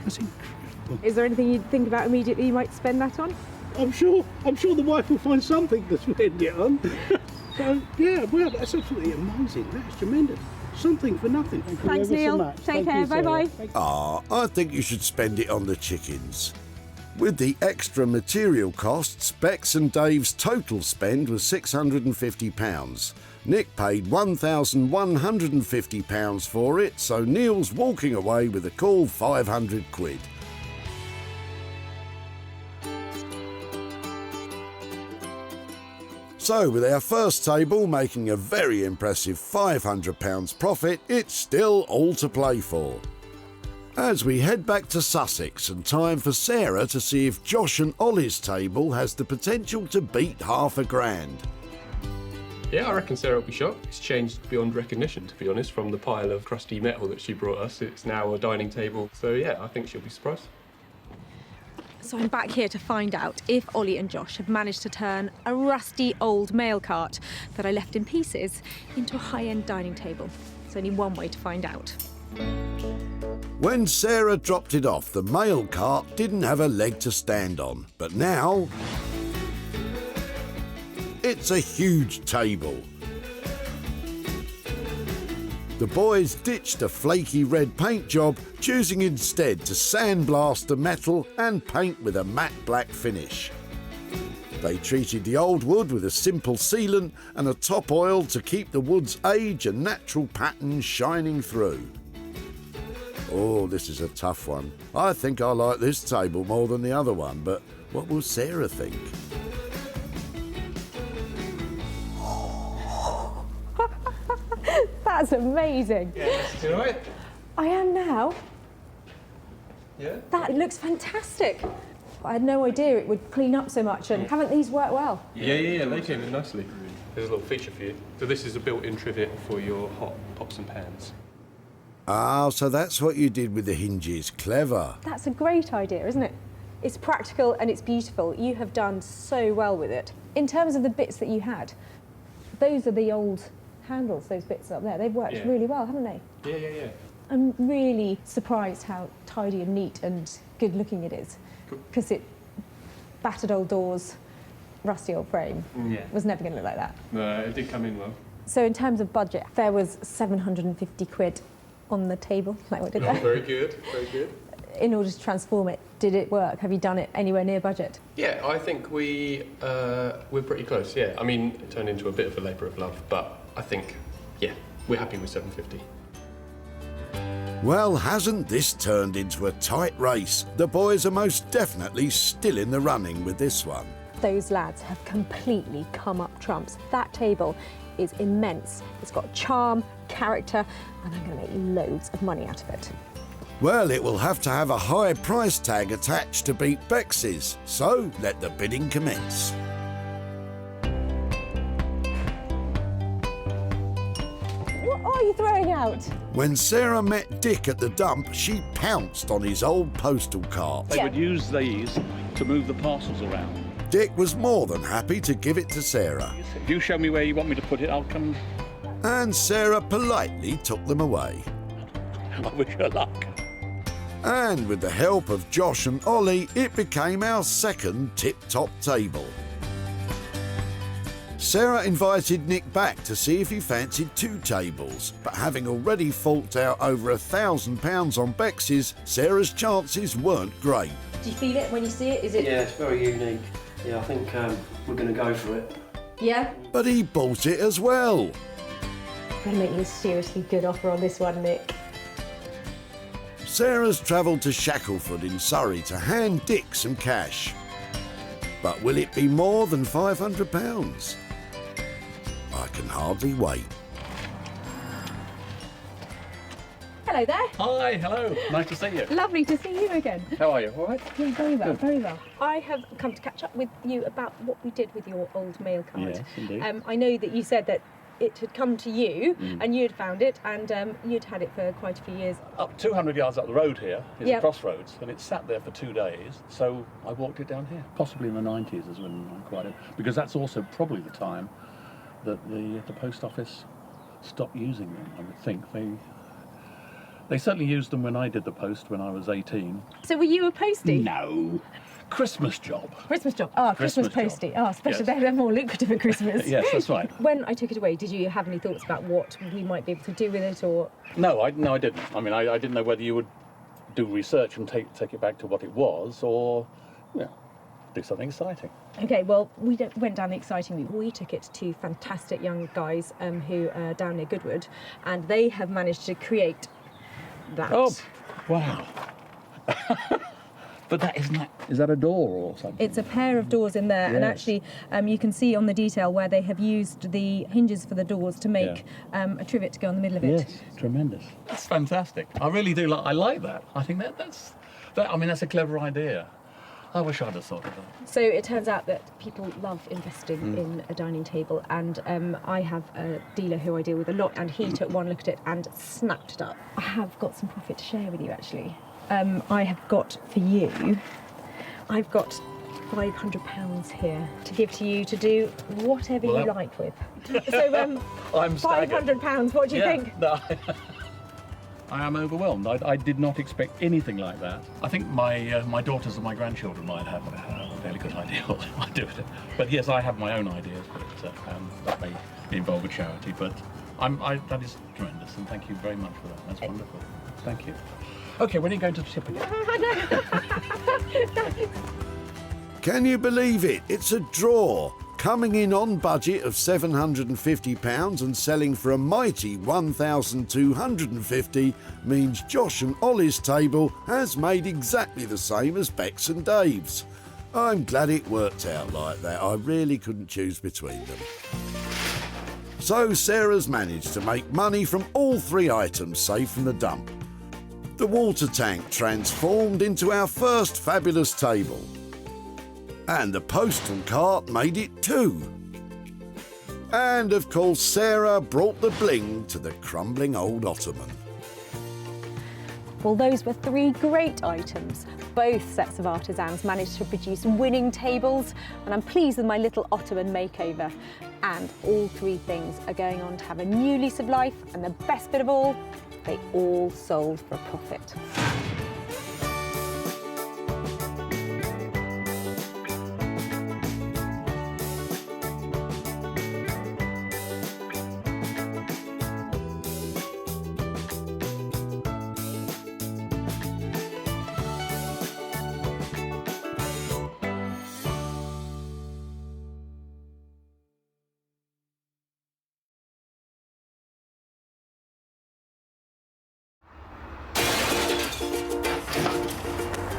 That's incredible. Is there anything you'd think about immediately you might spend that on? I'm sure the wife will find something to spend it on. So, yeah, well, that's absolutely amazing. That's tremendous. Something for nothing. Thank you Thanks, ever so Neil. much. Take Thank care. you, Sarah. Bye-bye. Thank you. Ah, I think you should spend it on the chickens. With the extra material costs, Bex and Dave's total spend was £650. Nick paid £1,150 for it, so Neil's walking away with a cool £500. So, with our first table making a very impressive £500 profit, it's still all to play for. As we head back to Sussex, and time for Sarah to see if Josh and Ollie's table has the potential to beat £1,000. Yeah, I reckon Sarah will be shocked. It's changed beyond recognition, to be honest, from the pile of crusty metal that she brought us. It's now a dining table. So yeah, I think she'll be surprised. So I'm back here to find out if Ollie and Josh have managed to turn a rusty old mail cart that I left in pieces into a high-end dining table. There's only one way to find out. When Sarah dropped it off, the mail cart didn't have a leg to stand on, but now it's a huge table. The boys ditched a flaky red paint job, choosing instead to sandblast the metal and paint with a matte black finish. They treated the old wood with a simple sealant and a top oil to keep the wood's age and natural pattern shining through. Oh, this is a tough one. I think I like this table more than the other one, but what will Sarah think? That's amazing. Yeah, you all right? I am now. Yeah? That looks fantastic. I had no idea it would clean up so much, and haven't these worked well? Yeah, they came in nicely. There's a little feature for you. So this is a built-in trivet for your hot pots and pans. Ah, so that's what you did with the hinges. Clever. That's a great idea, isn't it? It's practical and it's beautiful. You have done so well with it. In terms of the bits that you had, those are the old handles, those bits up there. They've worked really well, haven't they? Yeah. I'm really surprised how tidy and neat and good looking it is. Because it, battered old doors, rusty old frame, was never going to look like that. No, it did come in well. So in terms of budget, there was 750 quid on the table, like what did that? Very good, very good. In order to transform it, did it work? Have you done it anywhere near budget? Yeah, I think we're pretty close, yeah. I mean, it turned into a bit of a labour of love, but I think, yeah, we're happy with 750. Well, hasn't this turned into a tight race? The boys are most definitely still in the running with this one. Those lads have completely come up trumps. That table is immense. It's got charm, character, and I'm going to make loads of money out of it. Well, it will have to have a high price tag attached to beat Bex's, so let the bidding commence. What are you throwing out? When Sarah met Dick at the dump, she pounced on his old postal cart. They would use these to move the parcels around. Dick was more than happy to give it to Sarah. If you show me where you want me to put it, I'll come. And Sarah politely took them away. I wish her luck. And with the help of Josh and Ollie, it became our second tip-top table. Sarah invited Nick back to see if he fancied 2 tables, but having already forked out over £1,000 on Bex's, Sarah's chances weren't great. Do you feel it when you see it? Is it? Yeah, it's very unique. Yeah, I think we're going to go for it. Yeah? But he bought it as well. I'm going to make you a seriously good offer on this one, Nick. Sarah's travelled to Shackleford in Surrey to hand Dick some cash. But will it be more than £500? I can hardly wait. Hello there. Hi, hello. Nice to see you. Lovely to see you again. How are you? All right? Yeah, very well, Good. very well. I have come to catch up with you about what we did with your old mail card. Yes, indeed. I know that you said that it had come to you and you'd found it and you'd had it for quite a few years. Up 200 yards up the road here is Yep. a crossroads, and it sat there for 2 days, so I walked it down here. Possibly in the 90s is when I acquired it, because that's also probably the time that the post office stopped using them, I would think. They certainly used them when I did the post when I was 18. So were you a postie? No. Christmas job. Christmas job. Oh, Christmas Christmas postie. Oh, especially Yes. they're more lucrative at Christmas. Yes, that's right. When I took it away, did you have any thoughts about what we might be able to do with it, or? No, I didn't. I mean, I didn't know whether you would do research and take it back to what it was, or do something exciting. Okay, well, we went down the exciting route. We took it to fantastic young guys who are down near Goodwood, and they have managed to create that. Oh, wow. But is that a door or something? It's a pair of doors in there, and Yes. actually you can see on the detail where they have used the hinges for the doors to make a trivet to go in the middle of it. Yes, tremendous. That's fantastic. I really do I like that. I think that's a clever idea. I wish I'd have thought of that. So it turns out that people love investing in a dining table, and I have a dealer who I deal with a lot, and he took one look at it and snapped it up. I have got some profit to share with you, actually. I have got for you, I've got £500 here to give to you to do whatever you like with. So I'm staggered. £500, what do you think? No, I am overwhelmed. I did not expect anything like that. I think my daughters and my grandchildren might have a fairly good idea what I might do with it. But yes, I have my own ideas, but that may involve a charity. But that is tremendous, and thank you very much for that. That's wonderful. Thank you. Okay, when are you going to the tip again? Can you believe it? It's a draw. Coming in on budget of £750 and selling for a mighty £1,250 means Josh and Ollie's table has made exactly the same as Bex and Dave's. I'm glad it worked out like that. I really couldn't choose between them. So Sarah's managed to make money from all 3 items saved from the dump. The water tank transformed into our first fabulous table. And the postal cart made it too. And of course Sarah brought the bling to the crumbling old ottoman. Well, those were 3 great items. Both sets of artisans managed to produce winning tables, and I'm pleased with my little ottoman makeover. And all 3 things are going on to have a new lease of life, and the best bit of all, they all sold for a profit.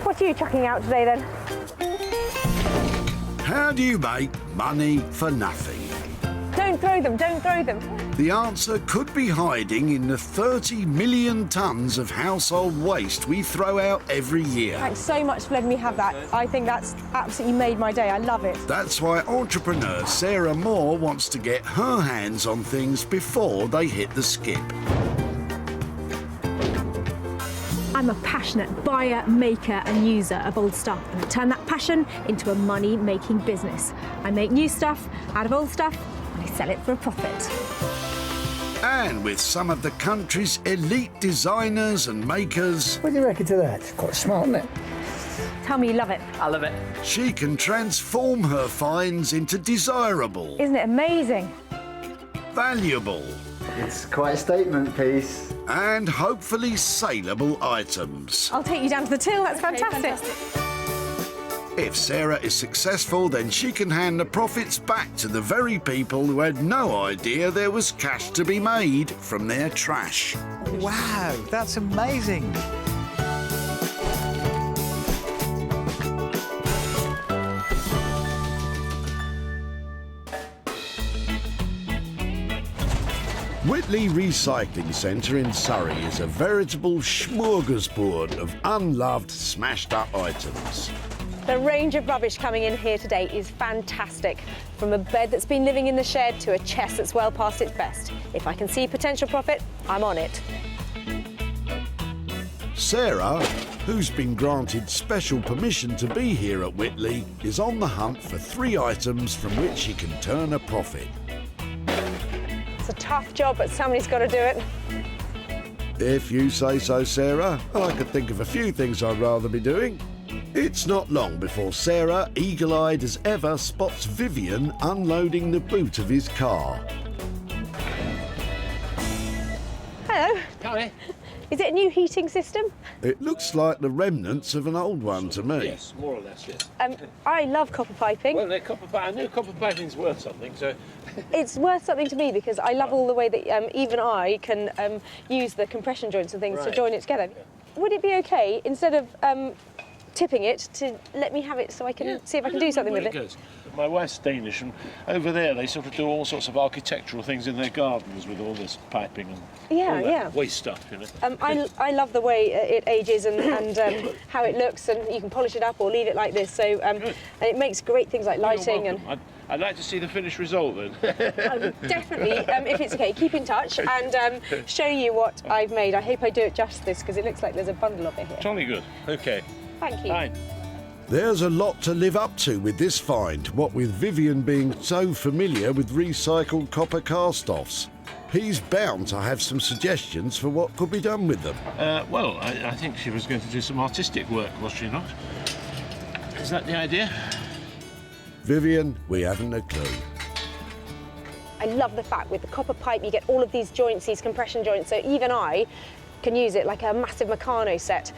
What are you chucking out today then? How do you make money for nothing? Don't throw them, don't throw them. The answer could be hiding in the 30 million tonnes of household waste we throw out every year. Thanks so much for letting me have that. I think that's absolutely made my day. I love it. That's why entrepreneur Sarah Moore wants to get her hands on things before they hit the skip. I'm a passionate buyer, maker and user of old stuff, and I turn that passion into a money-making business. I make new stuff out of old stuff and I sell it for a profit. And with some of the country's elite designers and makers... What do you reckon to that? Quite smart, isn't it? Tell me you love it. I love it. She can transform her finds into desirable... Isn't it amazing? Valuable... It's quite a statement piece. And hopefully saleable items. I'll take you down to the till, that's fantastic. If Sarah is successful, then she can hand the profits back to the very people who had no idea there was cash to be made from their trash. Wow, that's amazing. Whitley Recycling Centre in Surrey is a veritable smorgasbord of unloved, smashed-up items. The range of rubbish coming in here today is fantastic. From a bed that's been living in the shed to a chest that's well past its best. If I can see potential profit, I'm on it. Sarah, who's been granted special permission to be here at Whitley, is on the hunt for 3 items from which she can turn a profit. It's a tough job, but somebody's got to do it. If you say so, Sarah, I could think of a few things I'd rather be doing. It's not long before Sarah, eagle-eyed as ever, spots Vivian unloading the boot of his car. Hello. Hi. Is it a new heating system? It looks like the remnants of an old one to me. Yes, more or less, yes. I love copper piping. Well, I know copper piping's worth something, so... It's worth something to me because I love all the way that even I can use the compression joints and things to join it together. Yeah. Would it be okay, instead of tipping it, to let me have it so I can see if I can do something with it? Goes. My wife's Danish, and over there they sort of do all sorts of architectural things in their gardens with all this piping and all that waste stuff, you know. I love the way it ages and how it looks, and you can polish it up or leave it like this. So and it makes great things like lighting. And I'd like to see the finished result then. I would definitely, if it's okay, keep in touch and show you what I've made. I hope I do it justice because it looks like there's a bundle of it here. Jolly good. Okay. Thank you. Fine. There's a lot to live up to with this find, what with Vivian being so familiar with recycled copper cast-offs. He's bound to have some suggestions for what could be done with them. Well, I think she was going to do some artistic work, was she not? Is that the idea? Vivian, we haven't a clue. I love the fact with the copper pipe you get all of these joints, these compression joints, so even I can use it like a massive Meccano set.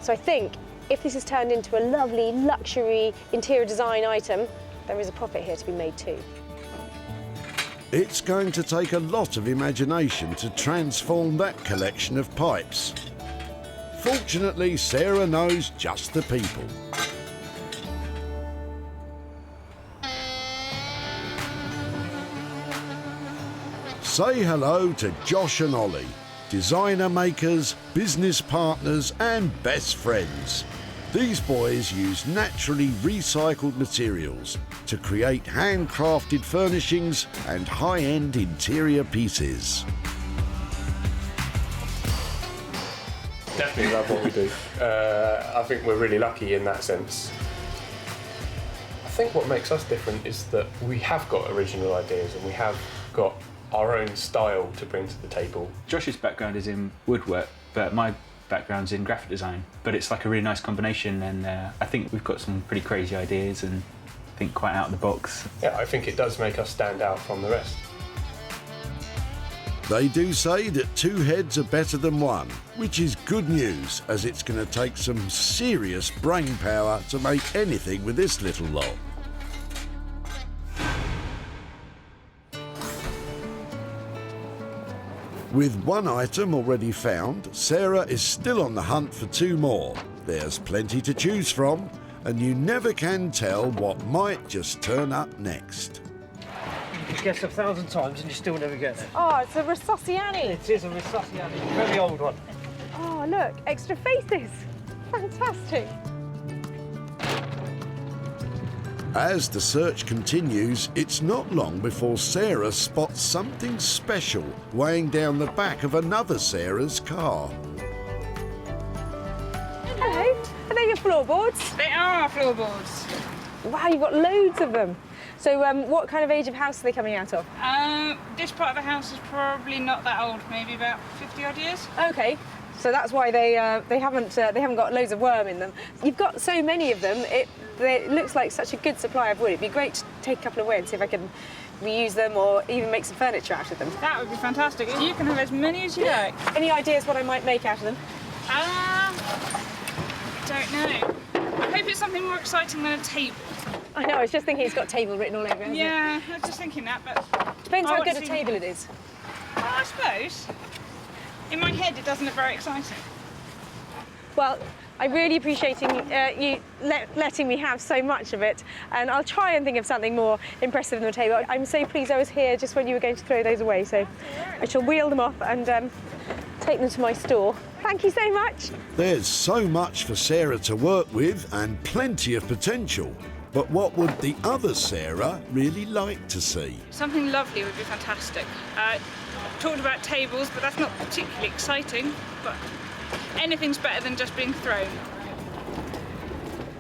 So I think if this is turned into a lovely luxury interior design item, there is a profit here to be made too. It's going to take a lot of imagination to transform that collection of pipes. Fortunately, Sarah knows just the people. Say hello to Josh and Ollie, designer makers, business partners and best friends. These boys use naturally recycled materials to create handcrafted furnishings and high-end interior pieces. Definitely love what we do. I think we're really lucky in that sense. I think what makes us different is that we have got original ideas and we have got our own style to bring to the table. Josh's background is in woodwork, but my background's in graphic design. But it's like a really nice combination, and I think we've got some pretty crazy ideas and think quite out of the box. Yeah, I think it does make us stand out from the rest. They do say that two heads are better than one, which is good news, as it's going to take some serious brain power to make anything with this little lot. With one item already found, Sarah is still on the hunt for two more. There's plenty to choose from, and you never can tell what might just turn up next. You can guess 1,000 times and you still never get it. Oh, it's a Rossossiani. It is a Rossossiani, very old one. Oh, look, extra faces. Fantastic. As the search continues, it's not long before Sarah spots something special weighing down the back of another Sarah's car. Hello. Are they your floorboards? They are floorboards. Wow, you've got loads of them. So what kind of age of house are they coming out of? This part of the house is probably not that old, maybe about 50 odd years. Okay. So that's why they haven't got loads of worm in them. You've got so many of them. It looks like such a good supply of wood. It'd be great to take a couple away and see if I can reuse them or even make some furniture out of them. That would be fantastic. You can have as many as you like. Any ideas what I might make out of them? Don't know. I hope it's something more exciting than a table. I know. I was just thinking it's got table written all over it. Yeah, I was just thinking that, but depends how good a table it is. Well, I suppose. In my head, it doesn't look very exciting. Well, I'm really appreciating you letting me have so much of it, and I'll try and think of something more impressive than the table. I'm so pleased I was here just when you were going to throw those away, so I shall wheel them off and take them to my store. Thank you so much. There's so much for Sarah to work with and plenty of potential. But what would the other Sarah really like to see? Something lovely would be fantastic. Talked about tables, but that's not particularly exciting, but anything's better than just being thrown.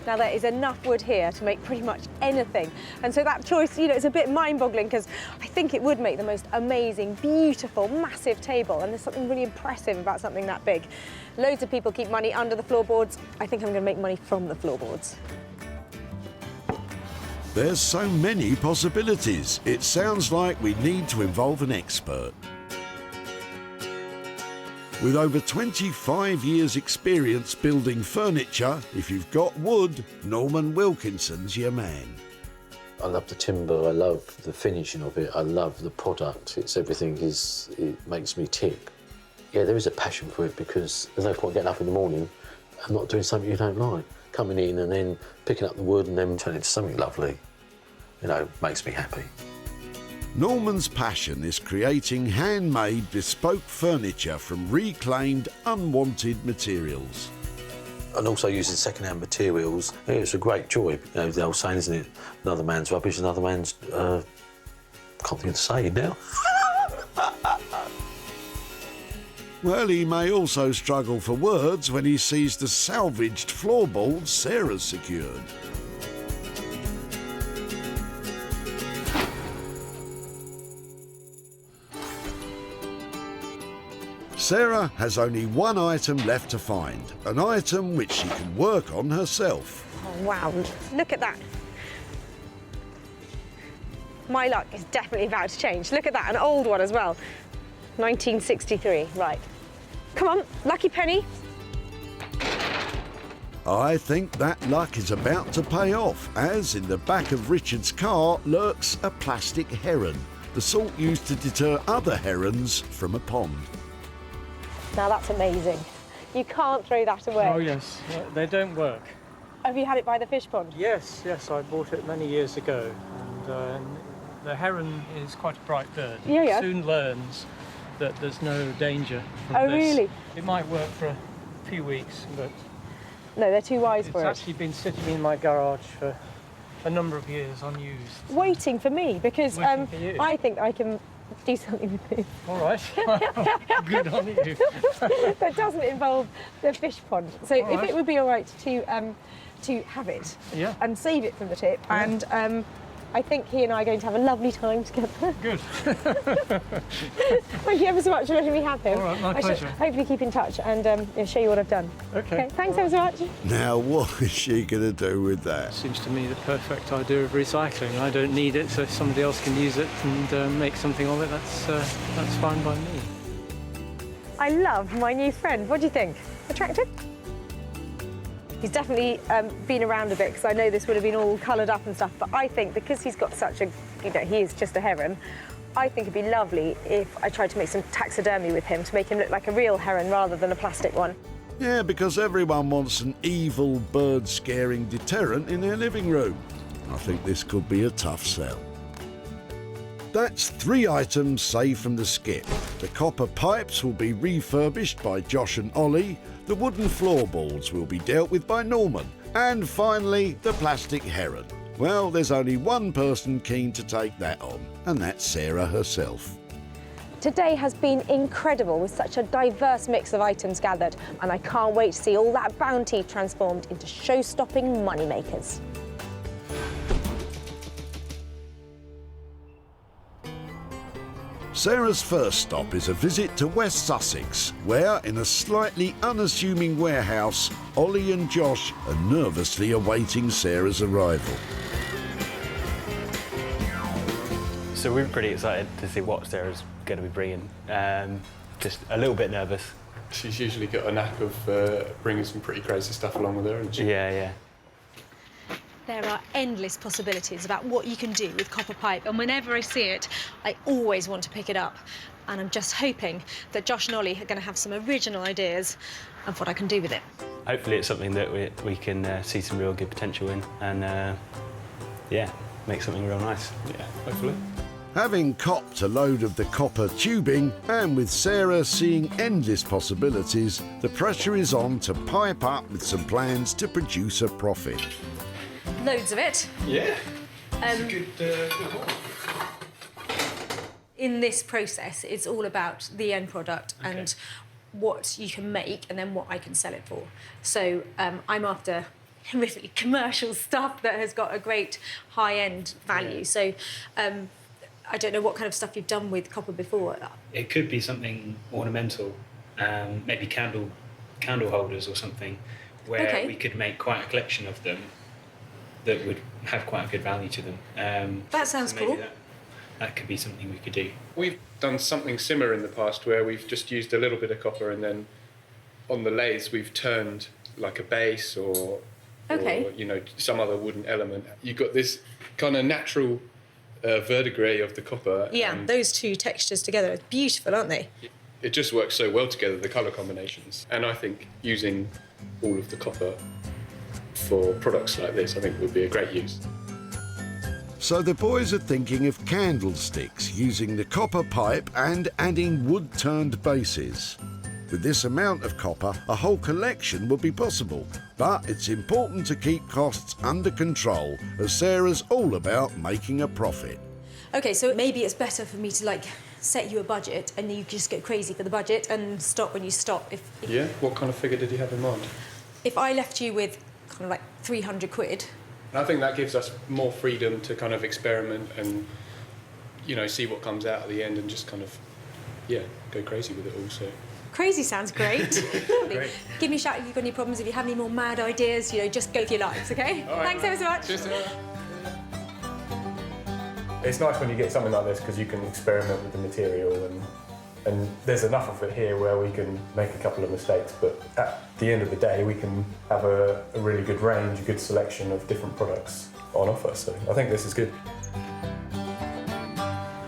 Now there is enough wood here to make pretty much anything. And so that choice, is a bit mind-boggling because I think it would make the most amazing, beautiful, massive table. And there's something really impressive about something that big. Loads of people keep money under the floorboards. I think I'm going to make money from the floorboards. There's so many possibilities. It sounds like we need to involve an expert. With over 25 years' experience building furniture, if you've got wood, Norman Wilkinson's your man. I love the timber, I love the finishing of it, I love the product. It makes me tick. Yeah, there is a passion for it because there's no point getting up in the morning and not doing something you don't like. Coming in and then picking up the wood and then turning it into something lovely, makes me happy. Norman's passion is creating handmade, bespoke furniture from reclaimed, unwanted materials. And also using second-hand materials. Yeah, it's a great joy. The old saying, isn't it? Another man's rubbish, another man's... can't think of the saying now. Well, he may also struggle for words when he sees the salvaged floorboards Sarah's secured. Sarah has only one item left to find, an item which she can work on herself. Oh, wow, look at that. My luck is definitely about to change. Look at that, an old one as well. 1963, right. Come on, lucky penny. I think that luck is about to pay off, as in the back of Richard's car lurks a plastic heron, the sort used to deter other herons from a pond. Now that's amazing. You can't throw that away. Oh yes, they don't work. Have you had it by the fish pond? Yes, I bought it many years ago, and The heron is quite a bright bird. Yeah, yeah. It soon learns that there's no danger from Oh, this. really? It might work for a few weeks, but No, they're too wise for it. it's actually been sitting in my garage for a number of years unused. Waiting for me, because Waiting for you. I think I can do something with this. All right. Good on you. That doesn't involve the fish pond. So All if right. it would be all right to have it and save it from the tip, and I think he and I are going to have a lovely time together. Good. Thank you ever so much for letting me have him. All right, my I shall pleasure. hopefully keep in touch and show you what I've done. Okay. Thanks ever so much. Now, what is she going to do with that? Seems to me the perfect idea of recycling. I don't need it, so if somebody else can use it and make something of it, that's fine by me. I love my new friend. What do you think? Attractive? He's definitely been around a bit, because I know this would have been all coloured up and stuff, but I think because he's got such a, he is just a heron, I think it'd be lovely if I tried to make some taxidermy with him to make him look like a real heron rather than a plastic one. Yeah, because everyone wants an evil bird-scaring deterrent in their living room. I think this could be a tough sell. That's 3 items saved from the skip. The copper pipes will be refurbished by Josh and Ollie, the wooden floorboards will be dealt with by Norman, and finally, the plastic heron. Well, there's only one person keen to take that on, and that's Sarah herself. Today has been incredible with such a diverse mix of items gathered, and I can't wait to see all that bounty transformed into show-stopping moneymakers. Sarah's first stop is a visit to West Sussex, where, in a slightly unassuming warehouse, Ollie and Josh are nervously awaiting Sarah's arrival. So we're pretty excited to see what Sarah's going to be bringing. Just a little bit nervous. She's usually got a knack of bringing some pretty crazy stuff along with her, hasn't she? Yeah. There are endless possibilities about what you can do with copper pipe, and whenever I see it, I always want to pick it up. And I'm just hoping that Josh and Ollie are going to have some original ideas of what I can do with it. Hopefully it's something that we can see some real good potential in and, make something real nice. Yeah, hopefully. Having copped a load of the copper tubing, and with Sarah seeing endless possibilities, the pressure is on to pipe up with some plans to produce a profit. Loads of it. Yeah. Good in this process, it's all about the end product and what you can make and then what I can sell it for. So I'm after really commercial stuff that has got a great high-end value. Yeah. So I don't know what kind of stuff you've done with copper before. It could be something ornamental, maybe candle holders or something, where we could make quite a collection of them that would have quite a good value to them. That sounds cool. That could be something we could do. We've done something similar in the past where we've just used a little bit of copper and then on the lathes we've turned like a base or some other wooden element. You've got this kind of natural verdigris of the copper. Yeah, those two textures together are beautiful, aren't they? It just works so well together, the colour combinations. And I think using all of the copper for products like this, I think would be a great use. So the boys are thinking of candlesticks using the copper pipe and adding wood-turned bases. With this amount of copper, a whole collection would be possible, but it's important to keep costs under control, as Sarah's all about making a profit. Okay, so maybe it's better for me to set you a budget and you just go crazy for the budget and stop when you stop. Yeah? What kind of figure did you have in mind? If I left you with kind of 300 quid. And I think that gives us more freedom to kind of experiment and, see what comes out at the end and just kind of, go crazy with it all. So. Crazy sounds great. Great. Give me a shout if you've got any problems, if you have any more mad ideas, just go for your lives, okay? All right, Thanks ever so much. Cheers. It's nice when you get something like this because you can experiment with the material and there's enough of it here where we can make a couple of mistakes, but at the end of the day we can have a really good range, a good selection of different products on offer, so I think this is good.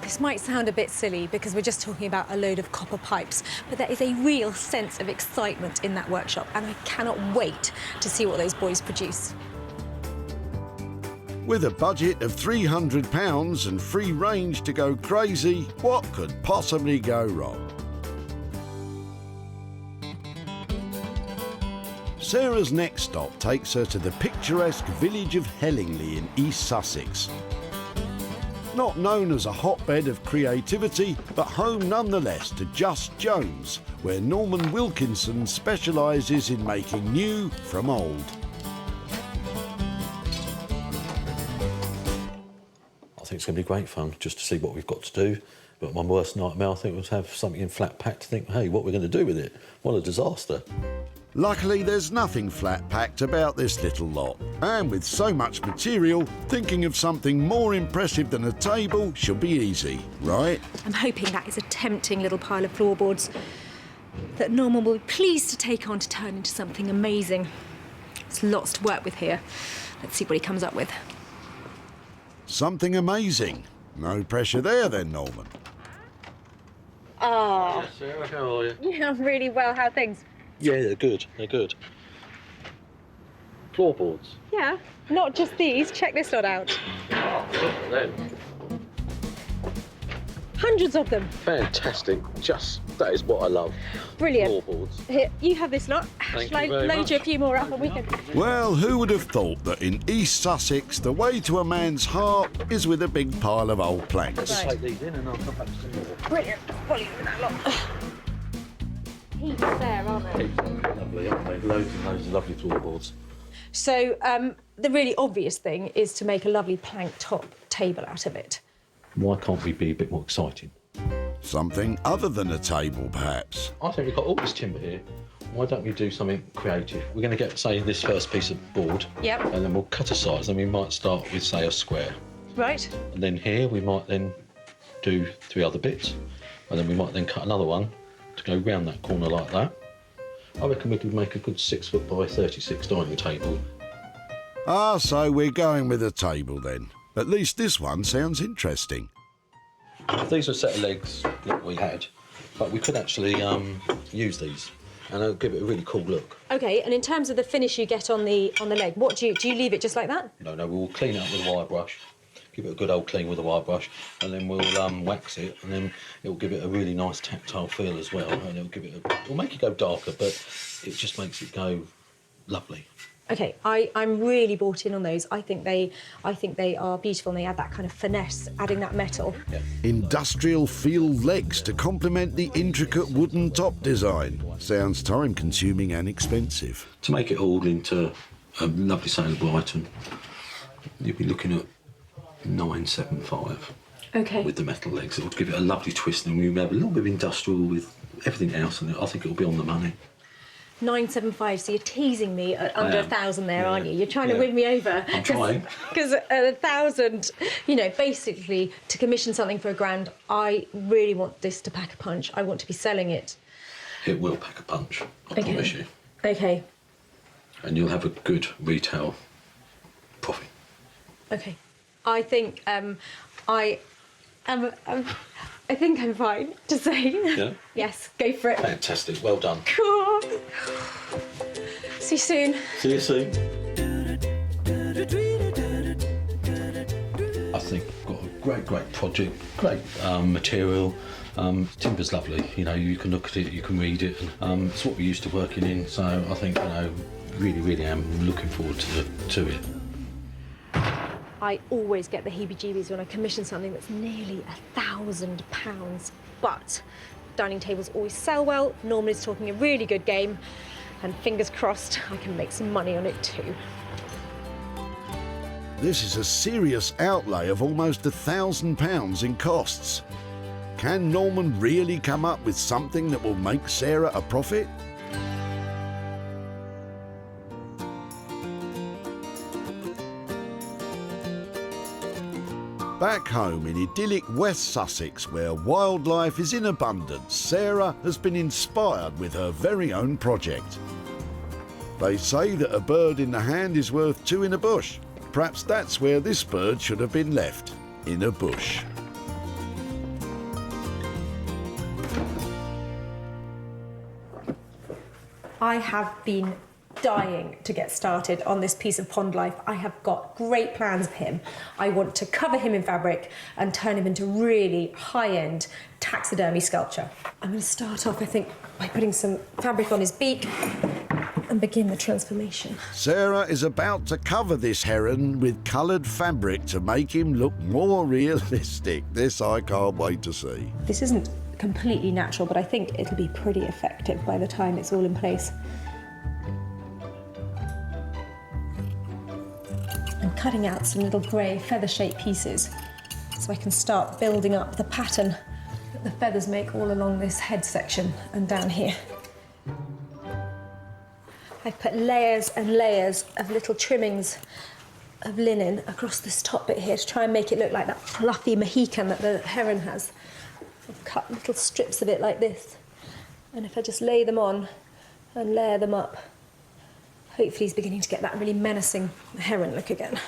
This might sound a bit silly because we're just talking about a load of copper pipes, but there is a real sense of excitement in that workshop and I cannot wait to see what those boys produce. With a budget of £300 and free range to go crazy, what could possibly go wrong? Sarah's next stop takes her to the picturesque village of Hellingley in East Sussex. Not known as a hotbed of creativity, but home nonetheless to Just Jones, where Norman Wilkinson specialises in making new from old. I think it's going to be great fun just to see what we've got to do. But my worst nightmare, I think, was to have something in flat pack to think, hey, what we're going to do with it? What a disaster. Luckily, there's nothing flat-packed about this little lot. And with so much material, thinking of something more impressive than a table should be easy, right? I'm hoping that is a tempting little pile of floorboards that Norman will be pleased to take on to turn into something amazing. There's lots to work with here. Let's see what he comes up with. Something amazing. No pressure there then, Norman. Oh. Yes, Sarah, how are you? Yeah, I'm really well. How are things? Yeah, they're good. They're good. Floorboards. Yeah, not just these. Check this lot out. Oh, look at them. Hundreds of them. Fantastic. That is what I love. Brilliant. Floorboards. Here, you have this lot. Thank Shall I you very load much. you a few more up and we can... Well, who would have thought that in East Sussex, the way to a man's heart is with a big pile of old planks? Let's take these in and I'll come back to see more. Brilliant. Volume in that lot. Heaps there, aren't there? Lovely, aren't they? Loads and loads of lovely floorboards. So the really obvious thing is to make a lovely plank top table out of it. Why can't we be a bit more exciting? Something other than a table, perhaps. I think we've got all this timber here. Why don't we do something creative? We're going to get, say, this first piece of board. Yep. And then we'll cut a size. Then we might start with, say, a square. Right. And then here we might then do 3 other bits. And then we might then cut another one to go round that corner like that. I reckon we could make a good 6 foot by 36 dining table. Ah, so we're going with a table then. At least this one sounds interesting. These are a set of legs that we had, but we could actually use these, and it'll give it a really cool look. Okay, and in terms of the finish you get on the leg, what do you leave it just like that? No, we'll clean it up with a wire brush, give it a good old clean with a wire brush, and then we'll wax it, and then it'll give it a really nice tactile feel as well, and it'll make it go darker, but it just makes it go lovely. Okay, I'm really bought in on those. I think they are beautiful and they add that kind of finesse, adding that metal. Yeah. Industrial feel legs to complement the intricate wooden top design. Sounds time-consuming and expensive. To make it all into a lovely saleable item, you'll be looking at £975. Okay. With the metal legs. It'll give it a lovely twist, and we'll have a little bit of industrial with everything else, and I think it'll be on the money. 975, so you're teasing me at under 1,000 there, aren't you? You're trying to Yeah. win me over. I'm trying. Because at 1,000, basically to commission something for £1,000, I really want this to pack a punch. I want to be selling it. It will pack a punch, I promise you. Okay, And you'll have a good retail profit. okay. I think I think I'm fine to say. Yeah? Yes, go for it. Fantastic, well done. Cool. See you soon. See you soon. I think we've got a great project, great material. Timber's lovely, you can look at it, you can read it. It's what we're used to working in, so I think, really am looking forward to it. I always get the heebie-jeebies when I commission something that's nearly £1,000. But dining tables always sell well. Norman is talking a really good game, and fingers crossed I can make some money on it too. This is a serious outlay of almost £1,000 in costs. Can Norman really come up with something that will make Sarah a profit? Back home in idyllic West Sussex, where wildlife is in abundance, Sarah has been inspired with her very own project. They say that a bird in the hand is worth 2 in a bush. Perhaps that's where this bird should have been left, in a bush. I have been dying to get started on this piece of pond life. I have got great plans for him. I want to cover him in fabric and turn him into really high-end taxidermy sculpture. I'm going to start off, I think, by putting some fabric on his beak and begin the transformation. Sarah is about to cover this heron with coloured fabric to make him look more realistic. This I can't wait to see. This isn't completely natural, but I think it'll be pretty effective by the time it's all in place. I'm cutting out some little grey feather-shaped pieces so I can start building up the pattern that the feathers make all along this head section and down here. I've put layers and layers of little trimmings of linen across this top bit here to try and make it look like that fluffy Mohican that the heron has. I've cut little strips of it like this, and if I just lay them on and layer them up, hopefully he's beginning to get that really menacing heron look again.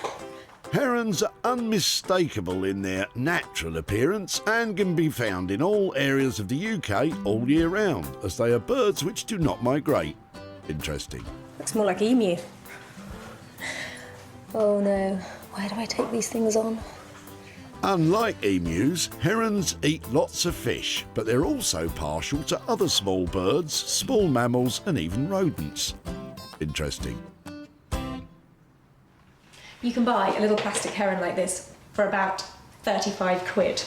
Herons are unmistakable in their natural appearance and can be found in all areas of the UK all year round, as they are birds which do not migrate. Interesting. Looks more like emu. Oh no, where do I take these things on? Unlike emus, herons eat lots of fish, but they're also partial to other small birds, small mammals and even rodents. Interesting. You can buy a little plastic heron like this for about 35 quid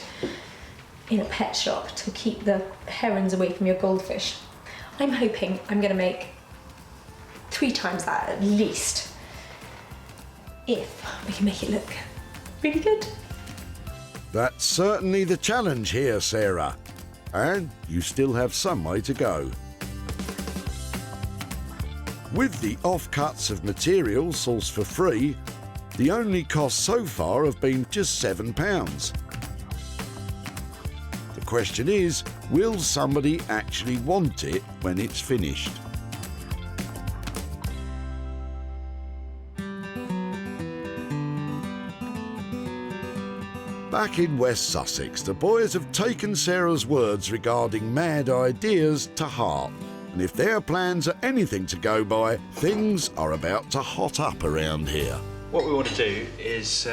in a pet shop to keep the herons away from your goldfish. I'm hoping I'm going to make 3 times that at least, if we can make it look really good. That's certainly the challenge here, Sarah. And you still have some way to go. With the offcuts of materials sourced for free, the only costs so far have been just £7. The question is, will somebody actually want it when it's finished? Back in West Sussex, the boys have taken Sarah's words regarding mad ideas to heart. And if their plans are anything to go by, things are about to hot up around here. What we want to do is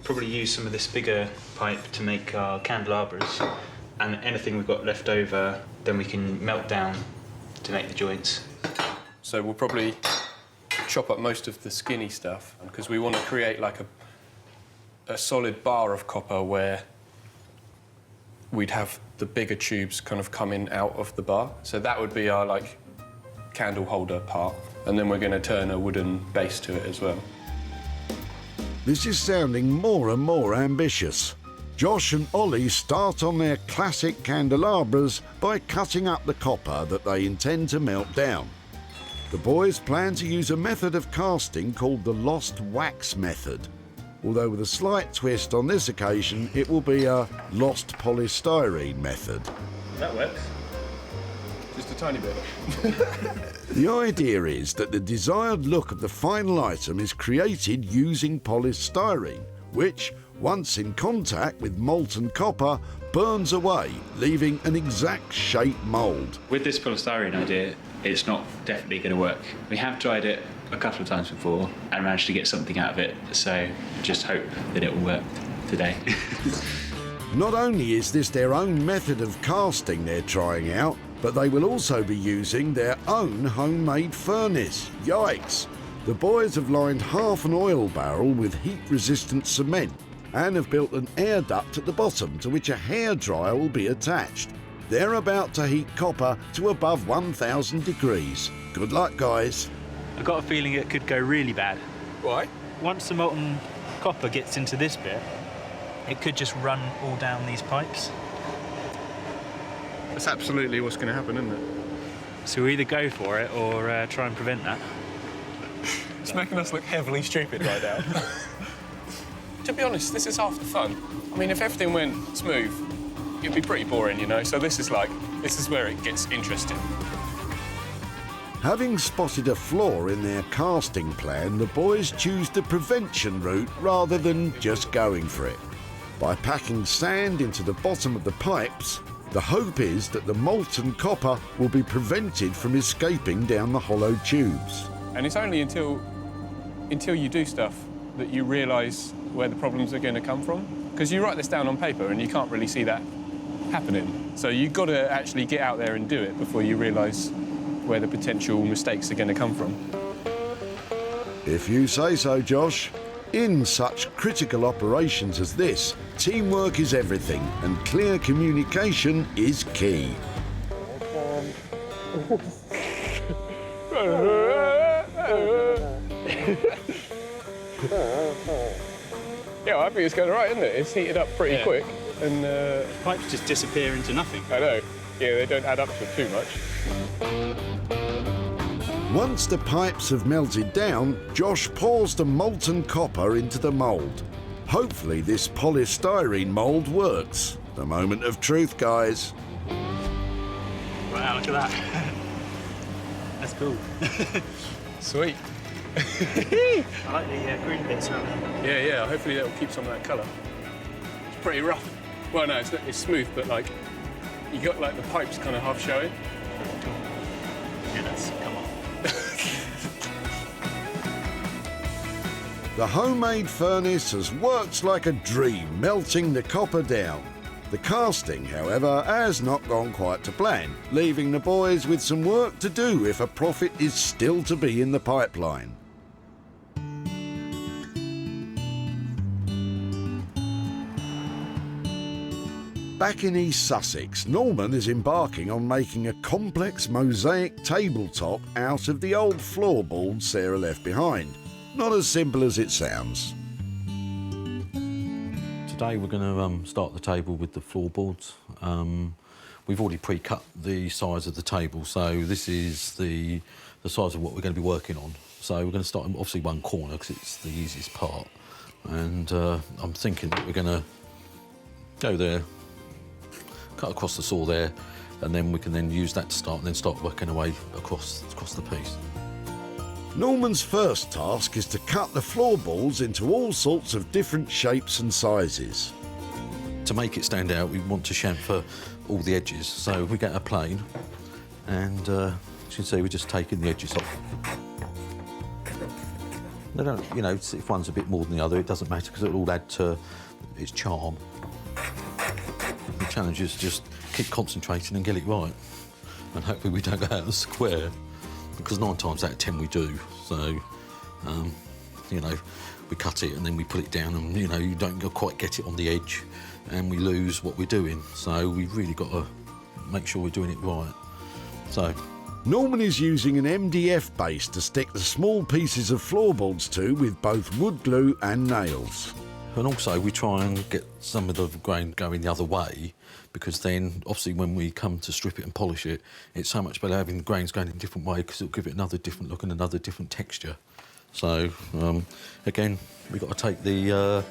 probably use some of this bigger pipe to make our candelabras, and anything we've got left over, then we can melt down to make the joints. So we'll probably chop up most of the skinny stuff, because we want to create like a solid bar of copper where we'd have the bigger tubes kind of coming out of the bar. So that would be our like candle holder part, and then we're going to turn a wooden base to it as well. This is sounding more and more ambitious. Josh and Ollie start on their classic candelabras by cutting up the copper that they intend to melt down. The boys plan to use a method of casting called the lost wax method. Although with a slight twist on this occasion, it will be a lost polystyrene method. That works. Just a tiny bit. The idea is that the desired look of the final item is created using polystyrene, which, once in contact with molten copper, burns away, leaving an exact shape mould. With this polystyrene idea, it's not definitely going to work. We have tried it a couple of times before and managed to get something out of it, so just hope that it will work today. Not only is this their own method of casting they're trying out, but they will also be using their own homemade furnace. Yikes! The boys have lined half an oil barrel with heat-resistant cement and have built an air duct at the bottom to which a hairdryer will be attached. They're about to heat copper to above 1,000 degrees. Good luck, guys. I've got a feeling it could go really bad. Why? Once the molten copper gets into this bit, it could just run all down these pipes. That's absolutely what's going to happen, isn't it? So we either go for it or try and prevent that. It's making us look heavily stupid right now. To be honest, this is half the fun. I mean, if everything went smooth, it'd be pretty boring, you know? So this is where it gets interesting. Having spotted a flaw in their casting plan, the boys choose the prevention route rather than just going for it. By packing sand into the bottom of the pipes, the hope is that the molten copper will be prevented from escaping down the hollow tubes. And it's only until you do stuff that you realise where the problems are going to come from. Because you write this down on paper and you can't really see that happening. So you've got to actually get out there and do it before you realise where the potential mistakes are going to come from. If you say so, Josh. In such critical operations as this, teamwork is everything and clear communication is key. Yeah, I think it's going all right, isn't it? It's heated up pretty quick, and pipes just disappear into nothing. I know. Yeah, they don't add up to too much. Once the pipes have melted down, Josh pours the molten copper into the mould. Hopefully this polystyrene mould works. The moment of truth, guys. Wow, look at that. That's cool. Sweet. I like the green bits around there. Yeah, hopefully that'll keep some of that colour. It's pretty rough. Well, no, it's smooth, but like, you got like the pipes kind of half showing. Yeah, that's, come on. The homemade furnace has worked like a dream, melting the copper down. The casting, however, has not gone quite to plan, leaving the boys with some work to do if a profit is still to be in the pipeline. Back in East Sussex, Norman is embarking on making a complex mosaic tabletop out of the old floorboards Sarah left behind. Not as simple as it sounds. Today we're going to start the table with the floorboards. We've already pre-cut the size of the table, so this is the size of what we're going to be working on. So we're going to start in obviously one corner because it's the easiest part. And I'm thinking that we're going to go there, cut across the saw there, and then we can then use that to start and then start working away across the piece. Norman's first task is to cut the floorboards into all sorts of different shapes and sizes. To make it stand out, we want to chamfer all the edges. So we get a plane, and as you can see, we're just taking the edges off. They don't, you know, if one's a bit more than the other, it doesn't matter because it'll all add to its charm. The challenge is just keep concentrating and get it right, and hopefully we don't go out of the square. Because 9 times out of 10 we do, so, you know, we cut it and then we put it down and, you know, you don't quite get it on the edge and we lose what we're doing. So we've really got to make sure we're doing it right. So Norman is using an MDF base to stick the small pieces of floorboards to with both wood glue and nails. And also we try and get some of the grain going the other way, because then obviously when we come to strip it and polish it, it's so much better having the grains going in a different way because it'll give it another different look and another different texture. So again, we've got to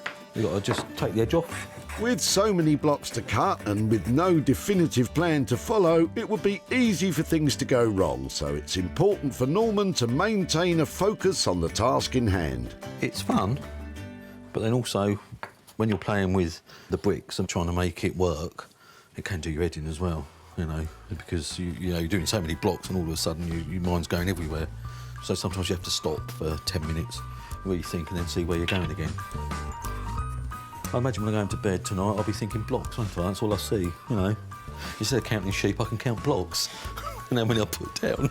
just take the edge off. With so many blocks to cut and with no definitive plan to follow, it would be easy for things to go wrong. So it's important for Norman to maintain a focus on the task in hand. It's fun. But then also, when you're playing with the bricks and trying to make it work, it can do your head in as well, you know, because you're doing so many blocks and all of a sudden your mind's going everywhere. So sometimes you have to stop for 10 minutes, rethink and then see where you're going again. I imagine when I go to bed tonight, I'll be thinking blocks, won't I? That's all I see, you know. Instead of counting sheep, I can count blocks and how many I put down.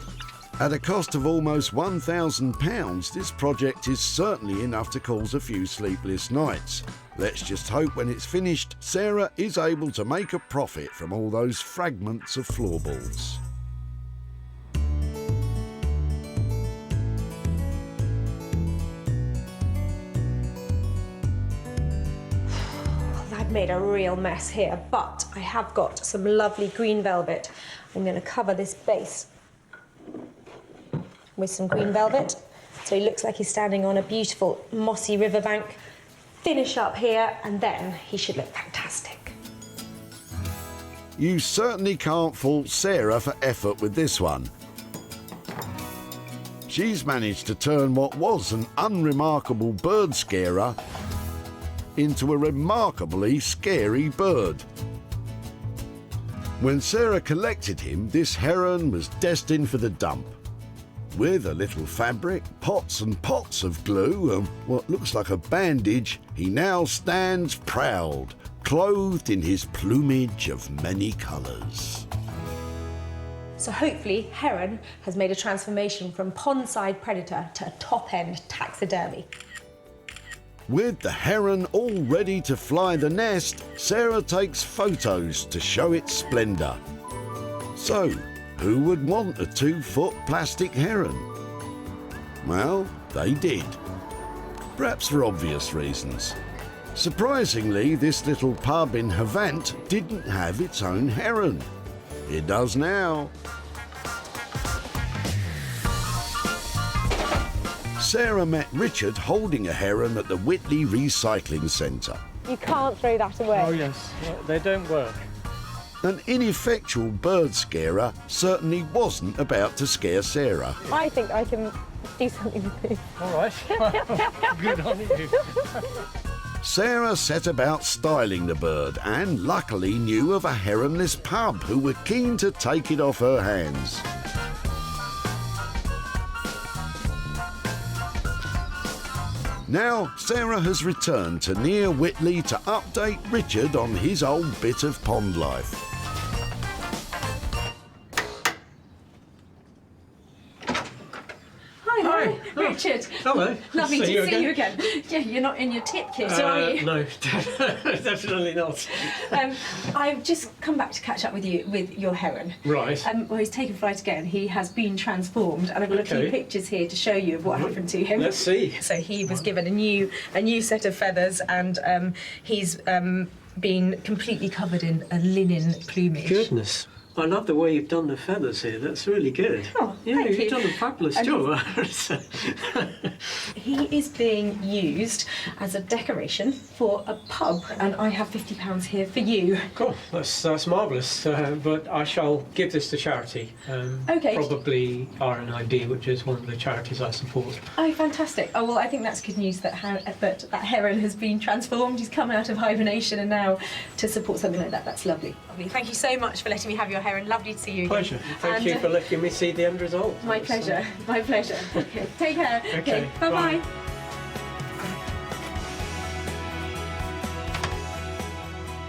At a cost of almost £1,000, this project is certainly enough to cause a few sleepless nights. Let's just hope when it's finished, Sarah is able to make a profit from all those fragments of floorboards. I've made a real mess here, but I have got some lovely green velvet. I'm going to cover this base with some green velvet, so he looks like he's standing on a beautiful mossy riverbank. Finish up here, and then he should look fantastic. You certainly can't fault Sarah for effort with this one. She's managed to turn what was an unremarkable bird scarer into a remarkably scary bird. When Sarah collected him, this heron was destined for the dump. With a little fabric, pots and pots of glue, and what looks like a bandage, he now stands proud, clothed in his plumage of many colours. So hopefully Heron has made a transformation from pond-side predator to top-end taxidermy. With the heron all ready to fly the nest, Sarah takes photos to show its splendour. So, who would want a 2-foot plastic heron? Well, they did. Perhaps for obvious reasons. Surprisingly, this little pub in Havant didn't have its own heron. It does now. Sarah met Richard holding a heron at the Whitley Recycling Centre. You can't throw that away. Oh yes, they don't work. An ineffectual bird scarer certainly wasn't about to scare Sarah. I think I can do something with this. All right. Good on you. Sarah set about styling the bird and luckily knew of a heronless pub who were keen to take it off her hands. Now, Sarah has returned to near Whitley to update Richard on his old bit of pond life. Hi, Richard. Hello. Lovely to see you again. Yeah, you're not in your tip kit, are you? No, definitely not. I've just come back to catch up with you with your heron. Right. Well, he's taken flight again. He has been transformed, and I've got a few pictures here to show you of what happened to him. Let's see. So he was given a new set of feathers, and he's been completely covered in a linen plumage. Goodness. I love the way you've done the feathers here. That's really good. Oh, yeah, thank you've you. done a fabulous And job. He is being used as a decoration for a pub, and I have £50 here for you. Cool, that's marvellous. But I shall give this to charity. Okay. Probably RNID, which is one of the charities I support. Oh, fantastic. Oh, well, I think that's good news that that heron has been transformed. He's come out of hibernation, and now to support something like that, that's lovely. Thank you so much for letting me have your heron. Lovely to see you again. Pleasure. Thank you for letting me see the end result. My pleasure. My pleasure. Okay, take care. Okay, bye-bye.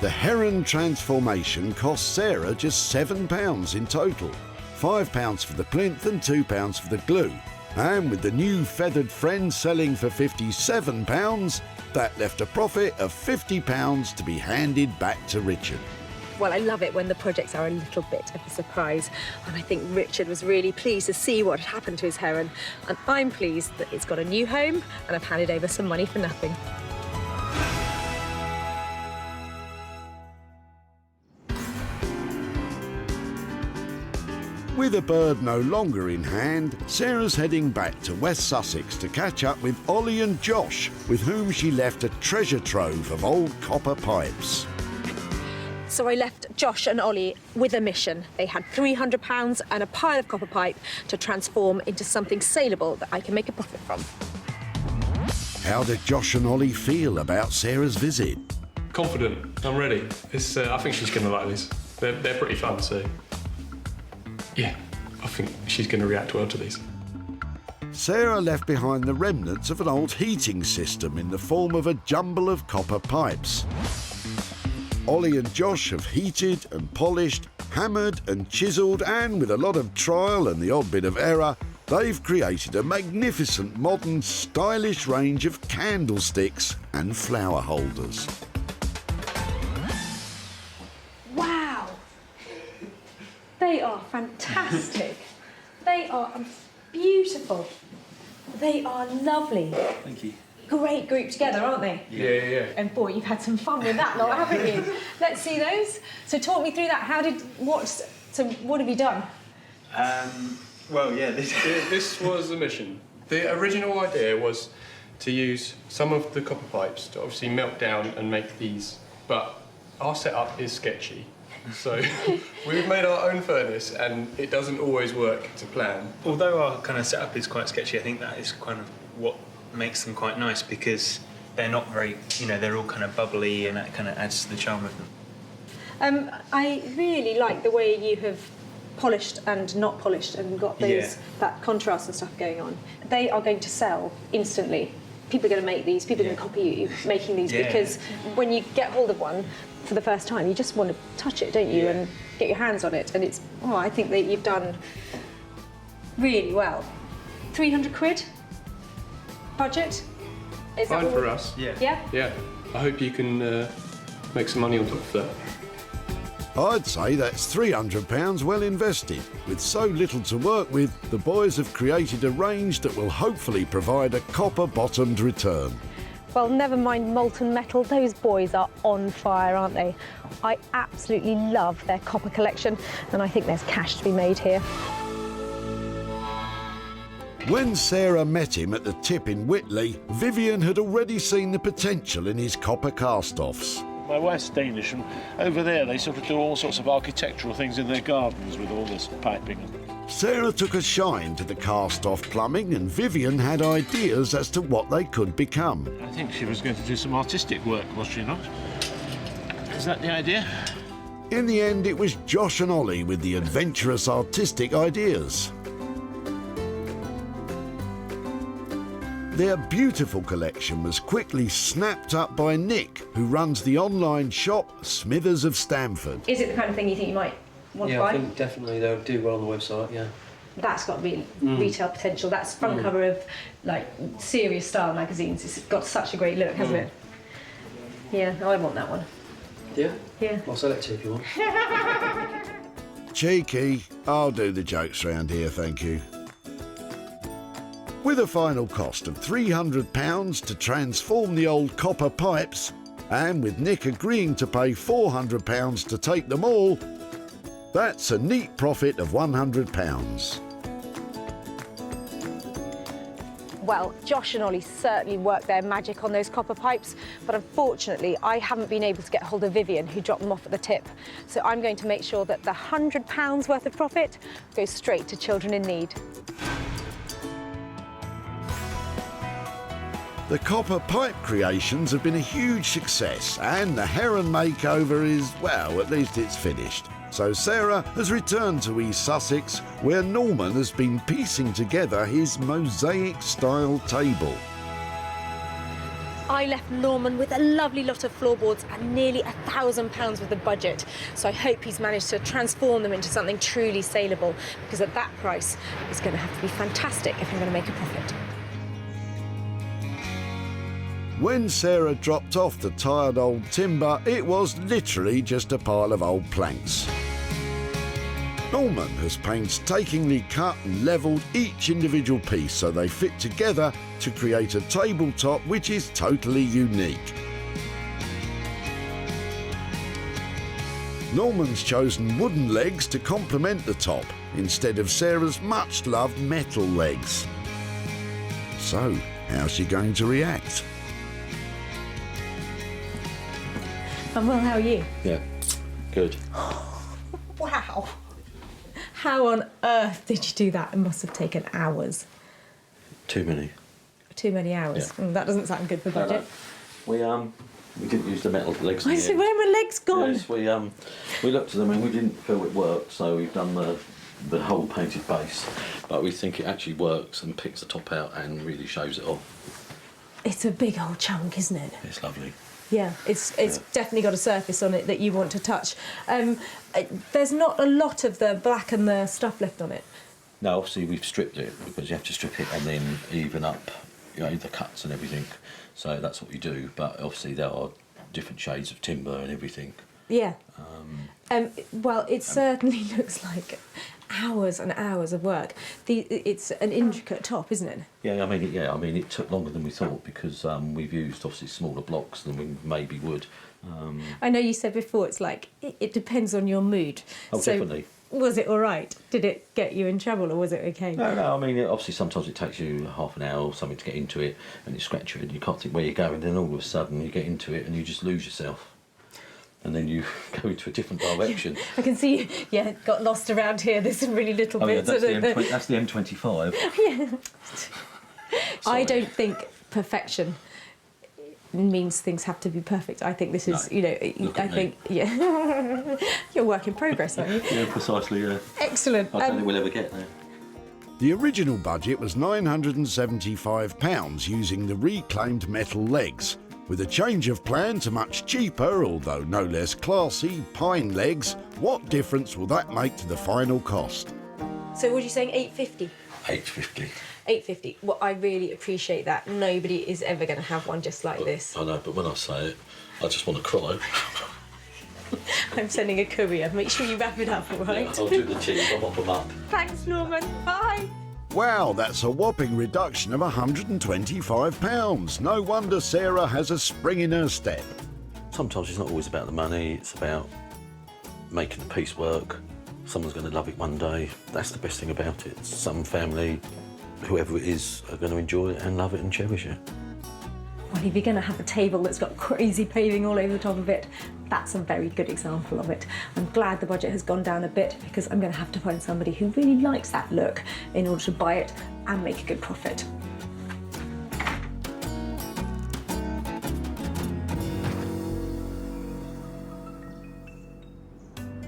The heron transformation cost Sarah just £7 in total. £5 for the plinth and £2 for the glue. And with the new feathered friend selling for £57, that left a profit of £50 to be handed back to Richard. Well, I love it when the projects are a little bit of a surprise, and I think Richard was really pleased to see what had happened to his heron, and I'm pleased that it's got a new home and I've handed over some money for nothing. With a bird no longer in hand, Sarah's heading back to West Sussex to catch up with Ollie and Josh, with whom she left a treasure trove of old copper pipes. So I left Josh and Ollie with a mission. They had £300 and a pile of copper pipe to transform into something saleable that I can make a profit from. How did Josh and Ollie feel about Sarah's visit? Confident. I'm ready. I think she's going to like this. They're pretty fun, so yeah, I think she's going to react well to these. Sarah left behind the remnants of an old heating system in the form of a jumble of copper pipes. Ollie and Josh have heated and polished, hammered and chiselled, and with a lot of trial and the odd bit of error, they've created a magnificent modern stylish range of candlesticks and flower holders. Wow! They are fantastic. They are beautiful. They are lovely. Thank you. Great group together, aren't they? Yeah. And boy, you've had some fun with that lot, haven't you? Let's see those. So talk me through that. What have you done? Well, yeah, This was the mission. The original idea was to use some of the copper pipes to obviously melt down and make these, but our setup is sketchy. So we've made our own furnace and it doesn't always work to plan. Although our kind of setup is quite sketchy, I think that is kind of what makes them quite nice, because they're not very, they're all kind of bubbly, and that kind of adds to the charm of them. I really like the way you have polished and not polished and got those that contrast and stuff going on, they are going to sell instantly. People are going to make these, people are going to copy you making these because when you get hold of one for the first time, you just want to touch it, don't you, and get your hands on it. And it's, I think that you've done really well. 300 quid budget? Is Fine that for us. Yeah? Yeah. I hope you can make some money on top of that. I'd say that's £300 well invested. With so little to work with, the boys have created a range that will hopefully provide a copper-bottomed return. Well, never mind molten metal, those boys are on fire, aren't they? I absolutely love their copper collection, and I think there's cash to be made here. When Sarah met him at the tip in Whitley, Vivian had already seen the potential in his copper cast-offs. My wife's Danish, and over there they sort of do all sorts of architectural things in their gardens with all this piping. Sarah took a shine to the cast-off plumbing, and Vivian had ideas as to what they could become. I think she was going to do some artistic work, was she not? Is that the idea? In the end, it was Josh and Ollie with the adventurous artistic ideas. Their beautiful collection was quickly snapped up by Nick, who runs the online shop Smithers of Stamford. Is it the kind of thing you think you might want to buy? Yeah, I think definitely they'll do well on the website, yeah. That's got real retail potential. That's front cover of like serious style magazines. It's got such a great look, hasn't it? Yeah, I want that one. Yeah? Yeah. I'll sell it to you if you want. Cheeky. I'll do the jokes round here, thank you. With a final cost of £300 to transform the old copper pipes, and with Nick agreeing to pay £400 to take them all, that's a neat profit of £100. Well, Josh and Ollie certainly worked their magic on those copper pipes, but unfortunately I haven't been able to get hold of Vivian, who dropped them off at the tip. So I'm going to make sure that the £100 worth of profit goes straight to children in need. The copper pipe creations have been a huge success, and the Heron makeover is, well, at least it's finished. So Sarah has returned to East Sussex, where Norman has been piecing together his Mosaic-style table. I left Norman with a lovely lot of floorboards and nearly £1,000 worth of budget. So I hope he's managed to transform them into something truly saleable, because at that price, it's going to have to be fantastic if I'm going to make a profit. When Sarah dropped off the tired old timber, it was literally just a pile of old planks. Norman has painstakingly cut and levelled each individual piece so they fit together to create a tabletop which is totally unique. Norman's chosen wooden legs to complement the top instead of Sarah's much-loved metal legs. So, how's she going to react? And well, how are you? Yeah, good. Wow. How on earth did you do that? It must have taken hours. Too many. Too many hours. Yeah. That doesn't sound good for budget. No. We didn't use the metal legs. I said, where are my legs gone? Yes, we looked at them and we didn't feel it worked, so we've done the whole painted base. But we think it actually works and picks the top out and really shows it off. It's a big old chunk, isn't it? It's lovely. Yeah, it's definitely got a surface on it that you want to touch. There's not a lot of the black and the stuff left on it. No, obviously we've stripped it because you have to strip it and then even up, the cuts and everything. So that's what we do. But obviously there are different shades of timber and everything. Yeah. Well, it certainly looks like hours and hours of work. It's an intricate top, isn't it? Yeah, I mean it took longer than we thought because we've used obviously smaller blocks than we maybe would. I know you said before it's like it depends on your mood. Oh, so definitely. Was it all right? Did it get you in trouble or was it okay? No, I mean obviously sometimes it takes you half an hour or something to get into it and you scratch it and you can't think where you're going, then all of a sudden you get into it and you just lose yourself. And then you go into a different direction. I can see you, got lost around here. There's some really little bits. Yeah, that's the M25. Yeah. I don't think perfection means things have to be perfect. I think this is, I think, yeah, you're a work in progress, aren't you? Yeah, precisely, yeah. Excellent. I don't think we'll ever get there. The original budget was £975 using the reclaimed metal legs. With a change of plan to much cheaper, although no less classy, pine legs, what difference will that make to the final cost? So what are you saying, 850? 850. 850. Well, I really appreciate that. Nobody is ever going to have one just like this. I know, but when I say it, I just want to cry. I'm sending a courier. Make sure you wrap it up, all right? Yeah, I'll do the cheese. I'll mop them up. Thanks, Norman. Bye. Wow, that's a whopping reduction of £125. No wonder Sarah has a spring in her step. Sometimes it's not always about the money, it's about making the piece work. Someone's going to love it one day. That's the best thing about it. Some family, whoever it is, are going to enjoy it and love it and cherish it. Well, if you're going to have a table that's got crazy paving all over the top of it, that's a very good example of it. I'm glad the budget has gone down a bit because I'm going to have to find somebody who really likes that look in order to buy it and make a good profit.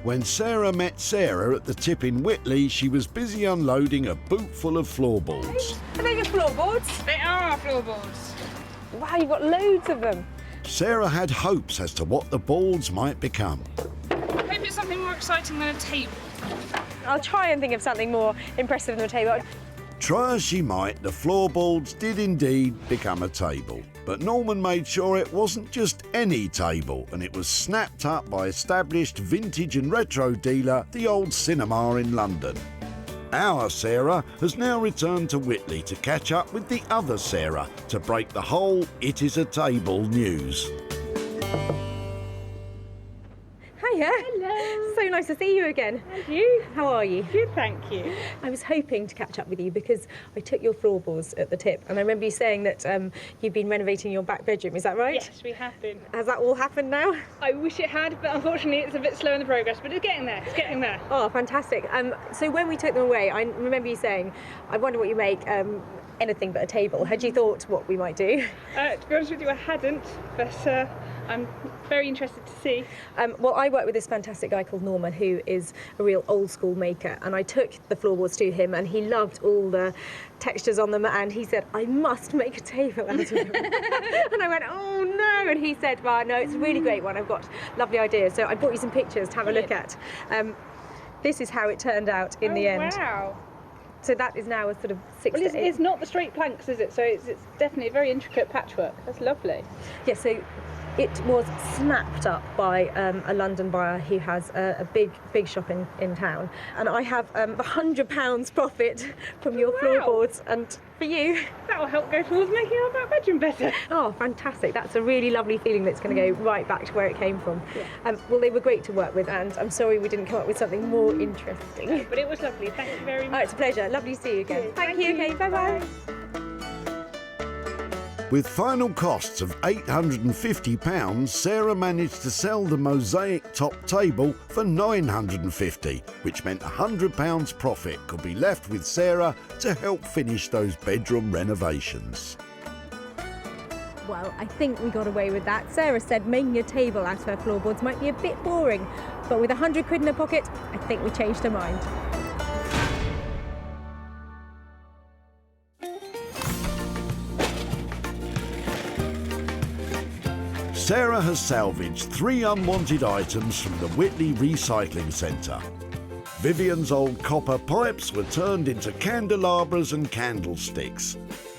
When Sarah met Sarah at the tip in Whitley, she was busy unloading a boot full of floorboards. Are they your floorboards? They are our floorboards. Wow, you've got loads of them. Sarah had hopes as to what the boards might become. I hope it's something more exciting than a table. I'll try and think of something more impressive than a table. Try as she might, the floorboards did indeed become a table. But Norman made sure it wasn't just any table, and it was snapped up by established vintage and retro dealer, the Old Cinema in London. Our Sarah has now returned to Whitley to catch up with the other Sarah to break the whole "it is a table" news. Hiya. Hello. So nice to see you again. And you? How are you? Good, thank you. I was hoping to catch up with you because I took your floorboards at the tip, and I remember you saying that you've been renovating your back bedroom. Is that right? Yes, we have been. Has that all happened now? I wish it had, but unfortunately it's a bit slow in the progress, but it's getting there, it's getting there. Oh, fantastic. So when we took them away, I remember you saying, I wonder what you make, anything but a table. Had you thought what we might do? To be honest with you, I hadn't, but I'm very interested to see. Well, I work with this fantastic guy called Norman, who is a real old school maker, and I took the floorboards to him, and he loved all the textures on them, and he said, I must make a table out of them. And I went, oh no, and he said, well, no, it's a really great one, I've got lovely ideas. So I brought you some pictures to have a look at. This is how it turned out in the end. Wow. So that is now a sort of 6 Well, to 8. it's not the straight planks, is it? So it's definitely a very intricate patchwork. That's lovely. Yeah, so it was snapped up by a London buyer who has a big shop in town. And I have £100 profit from your floorboards, and for you. That will help go towards making our back bedroom better. Oh, fantastic. That's a really lovely feeling that's going to go right back to where it came from. Yeah. Well, they were great to work with, and I'm sorry we didn't come up with something more interesting. But it was lovely. Thank you very much. Oh, it's a pleasure. Lovely to see you again. Thank you. Okay, bye-bye. With final costs of £850, Sarah managed to sell the Mosaic top table for £950, which meant £100 profit could be left with Sarah to help finish those bedroom renovations. Well, I think we got away with that. Sarah said making a table out of her floorboards might be a bit boring, but with £100 in her pocket, I think we changed her mind. Sarah has salvaged 3 unwanted items from the Whitley Recycling Centre. Vivian's old copper pipes were turned into candelabras and candlesticks.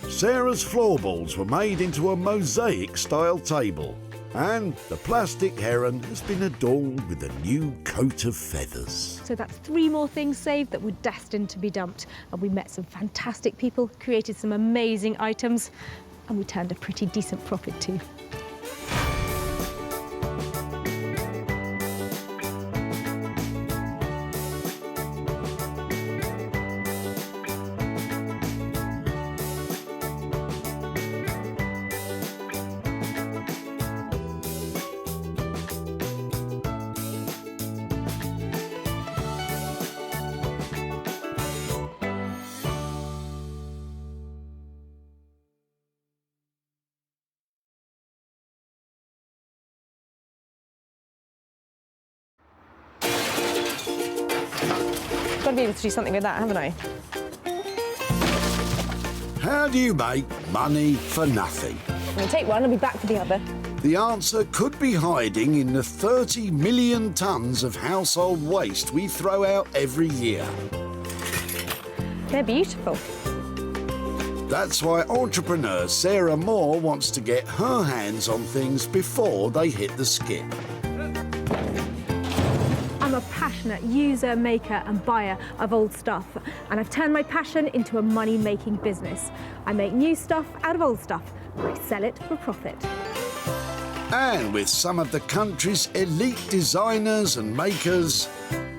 Sarah's floorboards were made into a mosaic-style table. And the plastic heron has been adorned with a new coat of feathers. So that's 3 more things saved that were destined to be dumped. And we met some fantastic people, created some amazing items, and we turned a pretty decent profit too. got to be able to do something with that, haven't I? How do you make money for nothing? I'm going to take one and be back for the other. The answer could be hiding in the 30 million tonnes of household waste we throw out every year. They're beautiful. That's why entrepreneur Sarah Moore wants to get her hands on things before they hit the skip. I'm a passionate user, maker and buyer of old stuff, and I've turned my passion into a money-making business. I make new stuff out of old stuff, and I sell it for profit. And with some of the country's elite designers and makers...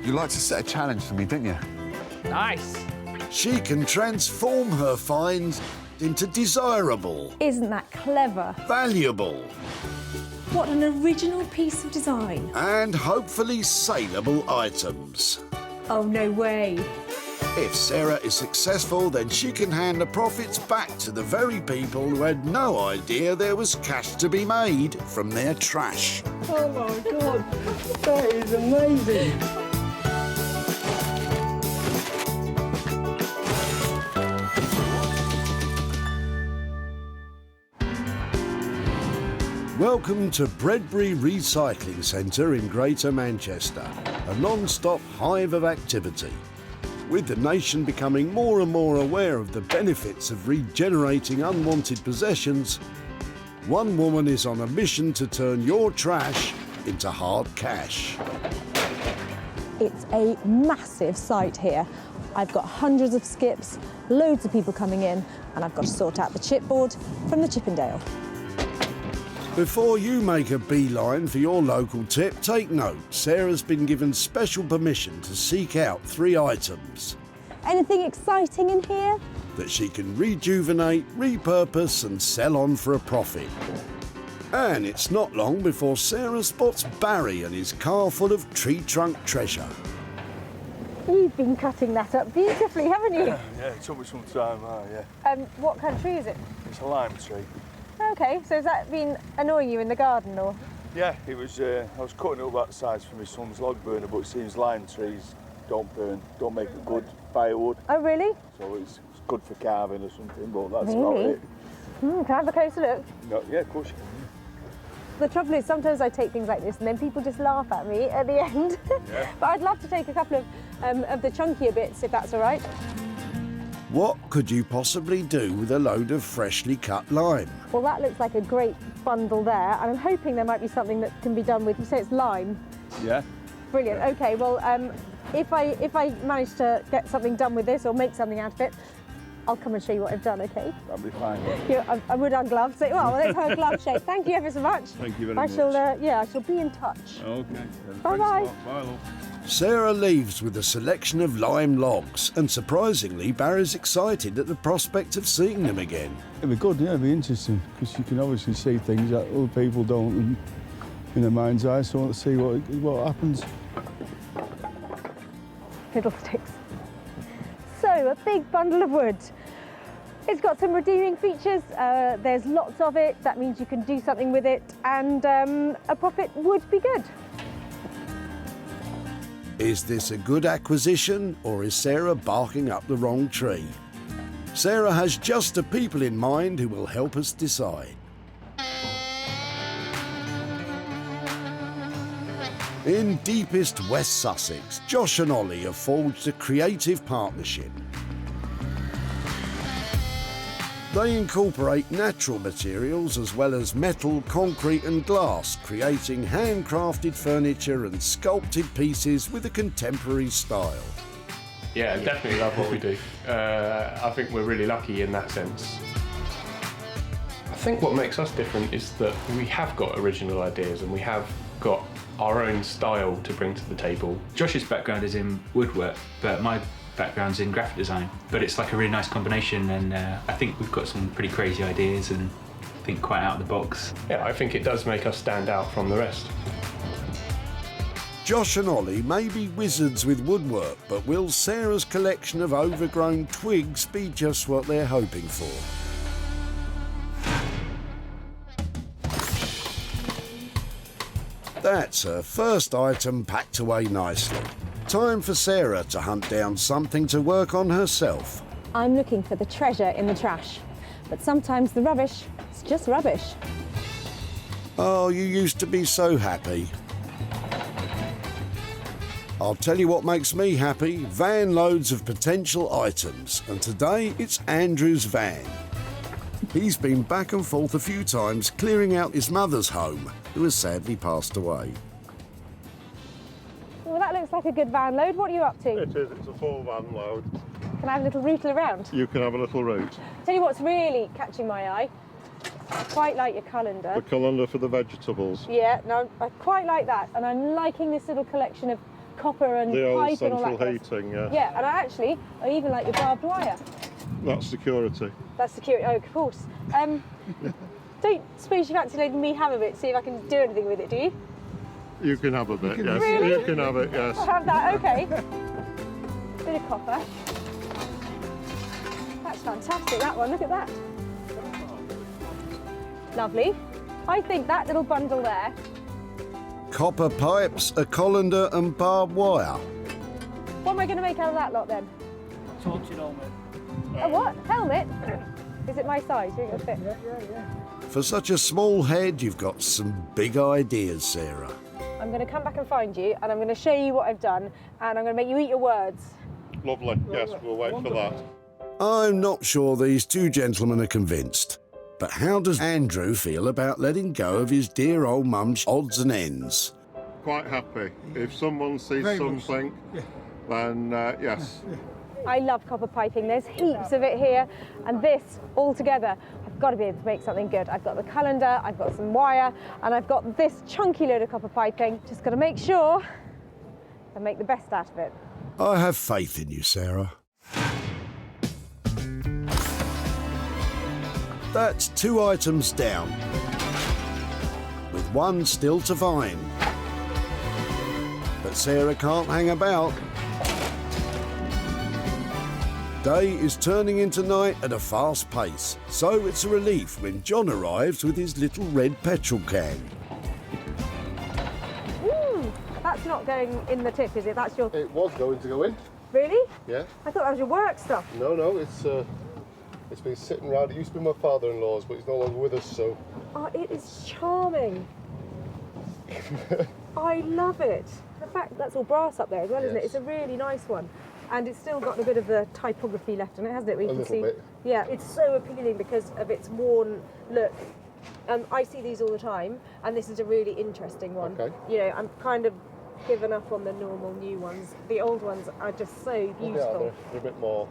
You like to set a challenge for me, didn't you? Nice. She can transform her finds into desirable, Isn't that clever? valuable, What an original piece of design. and hopefully saleable items. Oh, no way. If Sarah is successful, then she can hand the profits back to the very people who had no idea there was cash to be made from their trash. Oh my God, that is amazing. Welcome to Bredbury Recycling Centre in Greater Manchester, a non-stop hive of activity. With the nation becoming more and more aware of the benefits of regenerating unwanted possessions, one woman is on a mission to turn your trash into hard cash. It's a massive site here. I've got hundreds of skips, loads of people coming in, and I've got to sort out the chipboard from the Chippendale. Before you make a beeline for your local tip, take note. Sarah's been given special permission to seek out 3 items Anything exciting in here? that she can rejuvenate, repurpose and sell on for a profit. And it's not long before Sarah spots Barry and his car full of tree trunk treasure. You've been cutting that up beautifully, haven't you? Yeah, it took me some time, yeah. What kind of tree is it? It's a lime tree. Okay, so has that been annoying you in the garden, or? Yeah, it was. I was cutting it up that size for my son's log burner, but it seems lime trees don't burn, don't make a good firewood. Oh, really? So it's good for carving or something, but that's Really? about it. Can I have a closer look? No, yeah, of course you can. The trouble is, sometimes I take things like this and then people just laugh at me at the end. Yeah. But I'd love to take a couple of the chunkier bits, if that's all right. What could you possibly do with a load of freshly cut lime? Well, that looks like a great bundle there, and I'm hoping there might be something that can be done with, you say it's lime? Yeah. Brilliant, okay, well, if I manage to get something done with this or make something out of it, I'll come and show you what I've done, okay? That'll be fine. I would ungloved, so well, let's have a glove shake. Thank you ever so much. Thank you very much. I shall be in touch. Okay. Bye-bye. Bye, love. Sarah leaves with a selection of lime logs, and surprisingly, Barry's excited at the prospect of seeing them again. It'd be good, yeah, it'd be interesting, because you can obviously see things that other people don't and in their mind's eye, so I want to see what happens. Fiddlesticks. So, a big bundle of wood. It's got some redeeming features, there's lots of it, that means you can do something with it, and a profit would be good. Is this a good acquisition, or is Sarah barking up the wrong tree? Sarah has just the people in mind who will help us decide. In deepest West Sussex, Josh and Ollie have forged a creative partnership. They incorporate natural materials as well as metal, concrete and glass, creating handcrafted furniture and sculpted pieces with a contemporary style. Yeah, definitely love what we do. I think we're really lucky in that sense. I think what makes us different is that we have got original ideas and we have got our own style to bring to the table. Josh's background is in woodwork, but my background's in graphic design. But it's like a really nice combination, and I think we've got some pretty crazy ideas and think quite out of the box. Yeah, I think it does make us stand out from the rest. Josh and Ollie may be wizards with woodwork, but will Sarah's collection of overgrown twigs be just what they're hoping for? That's her first item packed away nicely. Time for Sarah to hunt down something to work on herself. I'm looking for the treasure in the trash, but sometimes the rubbish is just rubbish. Oh, you used to be so happy. I'll tell you what makes me happy, van loads of potential items, and today it's Andrew's van. He's been back and forth a few times clearing out his mother's home, who has sadly passed away. Well, that looks like a good van load. What are you up to? It is, it's a full van load. Can I have a little rootle around? You can have a little route. Tell you what's really catching my eye. I quite like your colander. The colander for the vegetables. Yeah, no, I quite like that, and I'm liking this little collection of copper and the old pipe and all central that. heating, yeah. Yeah, and I even like your barbed wire. That's security. That's security. Oh, of course. Don't suppose you fancy letting me have a bit, see if I can do anything with it, do you? You can have a bit, yes. Really? You can have it, yes. I'll have that, okay. Bit of copper. That's fantastic, that one, look at that. Lovely. I think that little bundle there. Copper pipes, a colander and barbed wire. What am I going to make out of that lot then? Tortured helmet. A what? Helmet? Is it my size? You think it'll fit? Yeah. For such a small head, you've got some big ideas, Sarah. I'm going to come back and find you, and I'm going to show you what I've done, and I'm going to make you eat your words. Lovely, yes, we'll wait for that. I'm not sure these two gentlemen are convinced. But how does Andrew feel about letting go of his dear old mum's odds and ends? Quite happy. If someone sees something, then yes. I love copper piping. There's heaps of it here, and this all together, I've got to be able to make something good. I've got the colander, I've got some wire, and I've got this chunky load of copper piping. Just got to make sure I make the best out of it. I have faith in you, Sarah. That's 2 items down, with 1 still to find. But Sarah can't hang about. Day is turning into night at a fast pace, so it's a relief when John arrives with his little red petrol can. That's not going in the tip, is it? That's your... It was going to go in. Really? Yeah. I thought that was your work stuff. No, it's been sitting around. It used to be my father-in-law's, but he's no longer with us, so... Oh, it is charming. I love it. The fact that's all brass up there as well, isn't it? It's a really nice one. And it's still got a bit of the typography left in it, hasn't it? A little bit. Yeah, it's so appealing because of its worn look. I see these all the time, and this is a really interesting one. Okay. You know, I'm kind of given up on the normal new ones. The old ones are just so beautiful. They're a bit more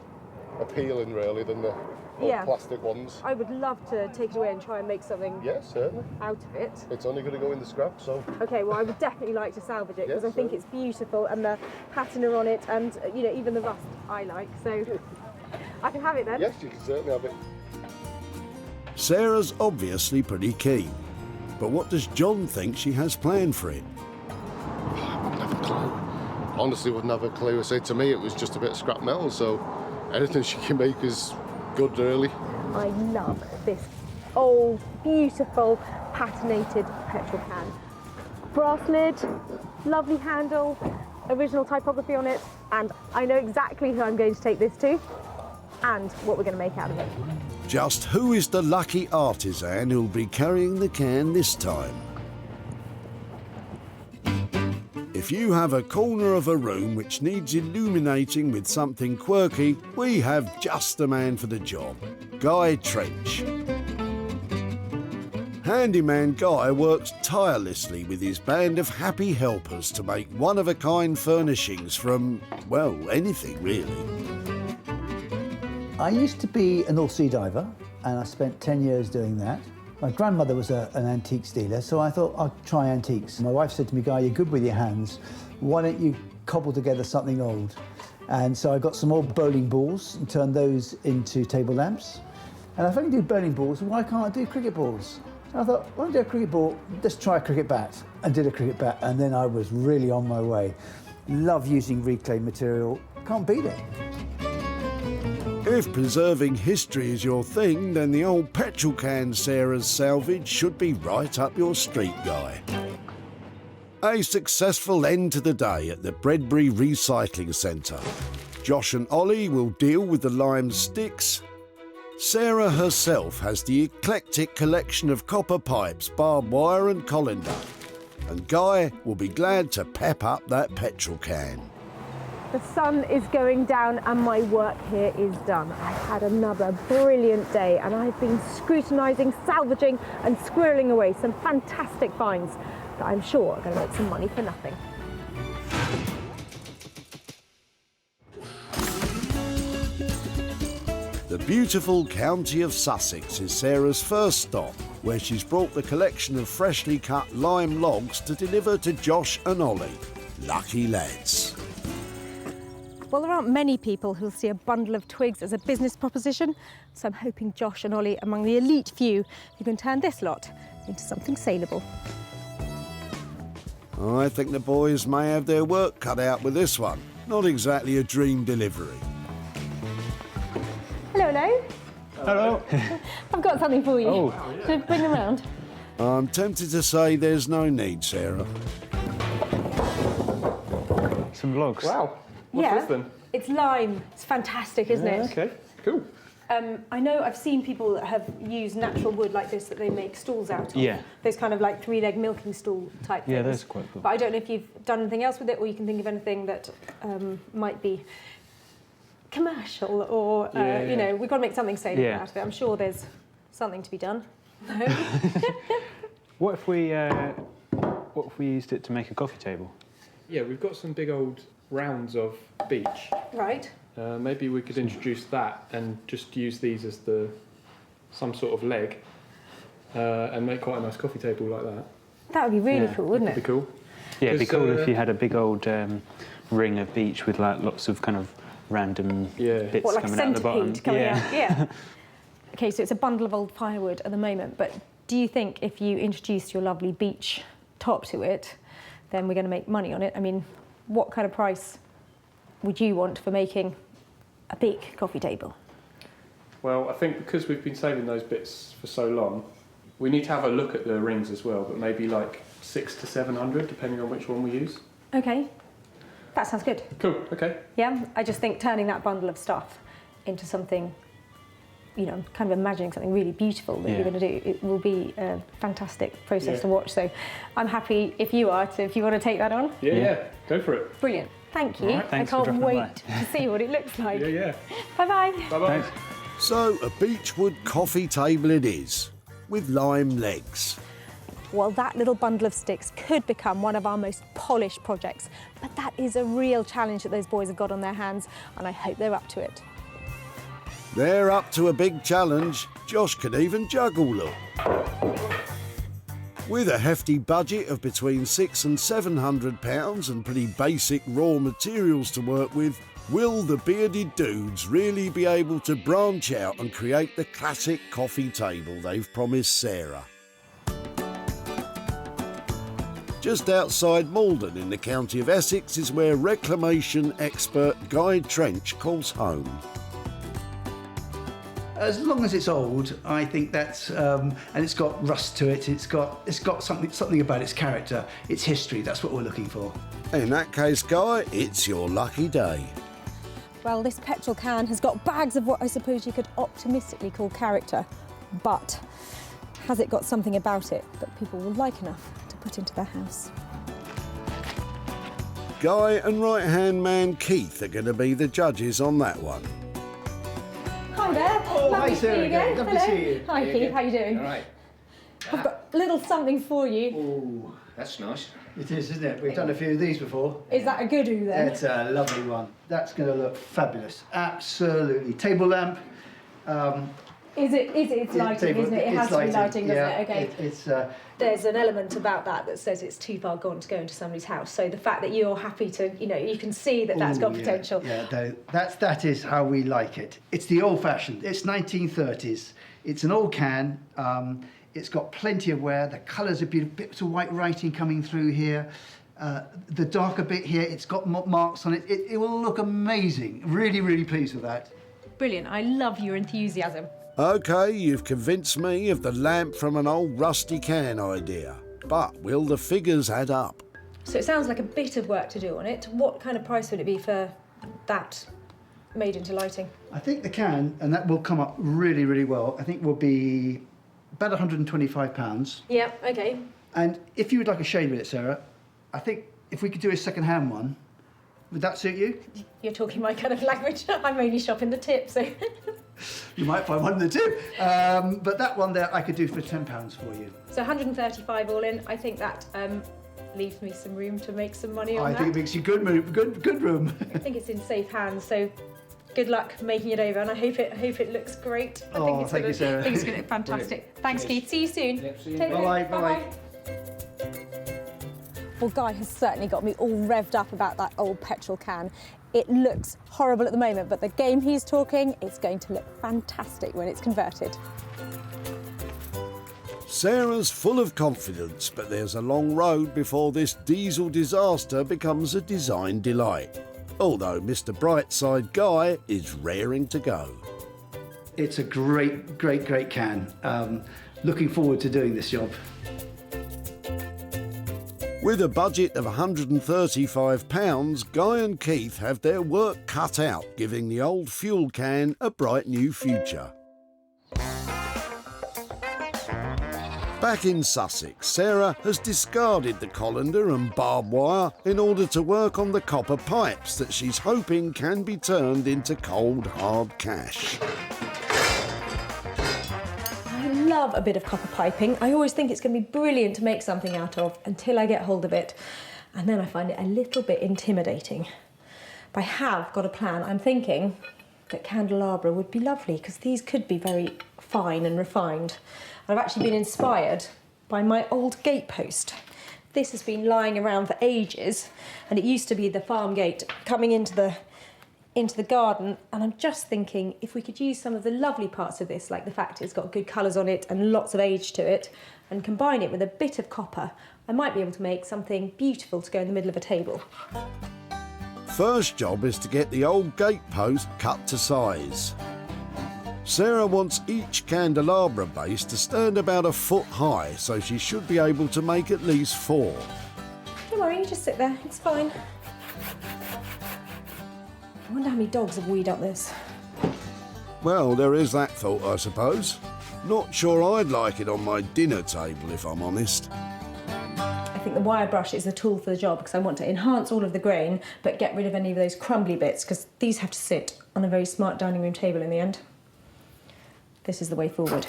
appealing, really, than the old plastic ones. I would love to take it away and try and make something certainly. out of it. It's only going to go in the scrap, so... Okay, well, I would definitely like to salvage it because I think it's beautiful, and the patina on it, and, you know, even the rust I like, so I can have it then? Yes, you can certainly have it. Sarah's obviously pretty keen, but what does John think she has planned for it? I wouldn't have a clue. Honestly, wouldn't have a clue. I say, to me, it was just a bit of scrap metal, so anything she can make is good, really. I love this old, beautiful, patinated petrol can. Brass lid, lovely handle, original typography on it, and I know exactly who I'm going to take this to and what we're going to make out of it. Just who is the lucky artisan who'll be carrying the can this time? If you have a corner of a room which needs illuminating with something quirky, we have just the man for the job, Guy Trench. Handyman Guy works tirelessly with his band of happy helpers to make one-of-a-kind furnishings from, well, anything really. I used to be a North Sea diver, and I spent 10 years doing that. My grandmother was an antiques dealer, so I thought I'd try antiques. My wife said to me, Guy, you're good with your hands. Why don't you cobble together something old? And so I got some old bowling balls and turned those into table lamps. And if I can do bowling balls, why can't I do cricket balls? So I thought, why don't I do a cricket ball? Let's try a cricket bat. And did a cricket bat, and then I was really on my way. Love using reclaimed material. Can't beat it. If preserving history is your thing, then the old petrol can Sarah's salvage should be right up your street, Guy. A successful end to the day at the Bredbury Recycling Centre. Josh and Ollie will deal with the lime sticks. Sarah herself has the eclectic collection of copper pipes, barbed wire and colander. And Guy will be glad to pep up that petrol can. The sun is going down and my work here is done. I've had another brilliant day and I've been scrutinising, salvaging and squirreling away some fantastic finds that I'm sure are going to make some money for nothing. The beautiful county of Sussex is Sarah's first stop, where she's brought the collection of freshly cut lime logs to deliver to Josh and Ollie. Lucky lads. Well, there aren't many people who'll see a bundle of twigs as a business proposition, so I'm hoping Josh and Ollie are among the elite few who can turn this lot into something saleable. I think the boys may have their work cut out with this one. Not exactly a dream delivery. Hello, hello. Hello. I've got something for you. Oh. Should I bring them round? I'm tempted to say there's no need, Sarah. Some logs. Wow. What's this then? It's lime. It's fantastic, isn't it? Okay, cool. I know I've seen people that have used natural wood like this that they make stools out of. Yeah. Those kind of like three-leg milking stool type things. Yeah, those are quite cool. But I don't know if you've done anything else with it or you can think of anything that might be commercial or, you know, we've got to make something saleable out of it. I'm sure there's something to be done. What if we used it to make a coffee table? Yeah, we've got some big old rounds of beech. Right. Maybe we could introduce that and just use these as some sort of leg and make quite a nice coffee table like that. That would be really cool, wouldn't it? That'd be cool. Yeah, it'd be cool if you had a big old ring of beech with like lots of kind of random bits what, like coming out the bottom. centipede coming out? Yeah. Okay, so it's a bundle of old firewood at the moment, but do you think if you introduced your lovely beech top to it, then we're going to make money on it? I mean, what kind of price would you want for making a big coffee table? Well, I think because we've been saving those bits for so long, we need to have a look at the rings as well, but maybe like 600 to 700, depending on which one we use. Okay, that sounds good. Cool, okay. Yeah, I just think turning that bundle of stuff into something, you know, kind of imagining something really beautiful that you're going to do, it will be a fantastic process to watch. So I'm happy if you want to take that on. Yeah, go for it. Brilliant. Thank you. All right, I thanks for can't dropping wait to see what it looks like. Yeah. Bye-bye. Bye-bye. So, a beechwood coffee table it is, with lime legs. Well, that little bundle of sticks could become one of our most polished projects, but that is a real challenge that those boys have got on their hands, and I hope they're up to it. They're up to a big challenge. Josh can even juggle, look. With a hefty budget of between £600 and £700 and pretty basic raw materials to work with, will the bearded dudes really be able to branch out and create the classic coffee table they've promised Sarah? Just outside Malden in the county of Essex is where reclamation expert Guy Trench calls home. As long as it's old, I think that's, and it's got rust to it. It's got something about its character, its history. That's what we're looking for. In that case, Guy, it's your lucky day. Well, this petrol can has got bags of what I suppose you could optimistically call character, but has it got something about it that people will like enough to put into their house? Guy and right-hand man Keith are going to be the judges on that one. Hi there. Oh, Lovely hi, Sarah. to see you again. Lovely to see you. Hi, Heath. How you doing? All right. I've got a little something for you. Oh, that's nice. It is, isn't it? We've done a few of these before. Is that a goodoo then? It's a lovely one. That's going to look fabulous. Absolutely. Table lamp. Is it? It's lighting, isn't it? It has to be lighting, doesn't it? Okay. It's There's an element about that says it's too far gone to go into somebody's house. So the fact that you're happy to, you know, you can see that that's got potential. Yeah, that is how we like it. It's the old-fashioned. It's 1930s. It's an old can. It's got plenty of wear. The colours are beautiful. Bits of white writing coming through here. The darker bit here, it's got marks on it. It will look amazing. Really, really pleased with that. Brilliant. I love your enthusiasm. OK, you've convinced me of the lamp from an old rusty can idea. But will the figures add up? So it sounds like a bit of work to do on it. What kind of price would it be for that made into lighting? I think the can, and that will come up really, really well, I think will be about £125. Yeah, okay. And if you would like a shade with it, Sarah, I think if we could do a second-hand one, would that suit you? You're talking my kind of language. I'm only shopping the tip, so... You might find one in the tip. But that one there I could do for £10 for you. So 135 all in. I think that leaves me some room to make some money on that. I think it makes you good room. I think it's in safe hands, so good luck making it over, and I hope it looks great. I think it's thank you, Sarah. I think it's going to look fantastic. Thanks, Keith. See you soon. Yep, see you. Take care. Bye-bye. Bye-bye. Well, Guy has certainly got me all revved up about that old petrol can. It looks horrible at the moment, but the game he's talking, it's going to look fantastic when it's converted. Sarah's full of confidence, but there's a long road before this diesel disaster becomes a design delight. Although Mr. Brightside Guy is raring to go. It's a great can. Looking forward to doing this job. With a budget of £135, Guy and Keith have their work cut out, giving the old fuel can a bright new future. Back in Sussex, Sarah has discarded the colander and barbed wire in order to work on the copper pipes that she's hoping can be turned into cold, hard cash. I love a bit of copper piping. I always think it's going to be brilliant to make something out of until I get hold of it, and then I find it a little bit intimidating. But I have got a plan. I'm thinking that candelabra would be lovely because these could be very fine and refined. I've actually been inspired by my old gatepost. This has been lying around for ages, and it used to be the farm gate coming into the garden, and I'm just thinking if we could use some of the lovely parts of this, like the fact it's got good colours on it and lots of age to it, and combine it with a bit of copper, I might be able to make something beautiful to go in the middle of a table. First job is to get the old gatepost cut to size. Sarah wants each candelabra base to stand about a foot high, so she should be able to make at least 4. Don't worry, you just sit there, it's fine. I wonder how many dogs have weed up this. Well, there is that thought, I suppose. Not sure I'd like it on my dinner table, if I'm honest. I think the wire brush is the tool for the job because I want to enhance all of the grain but get rid of any of those crumbly bits because these have to sit on a very smart dining room table in the end. This is the way forward.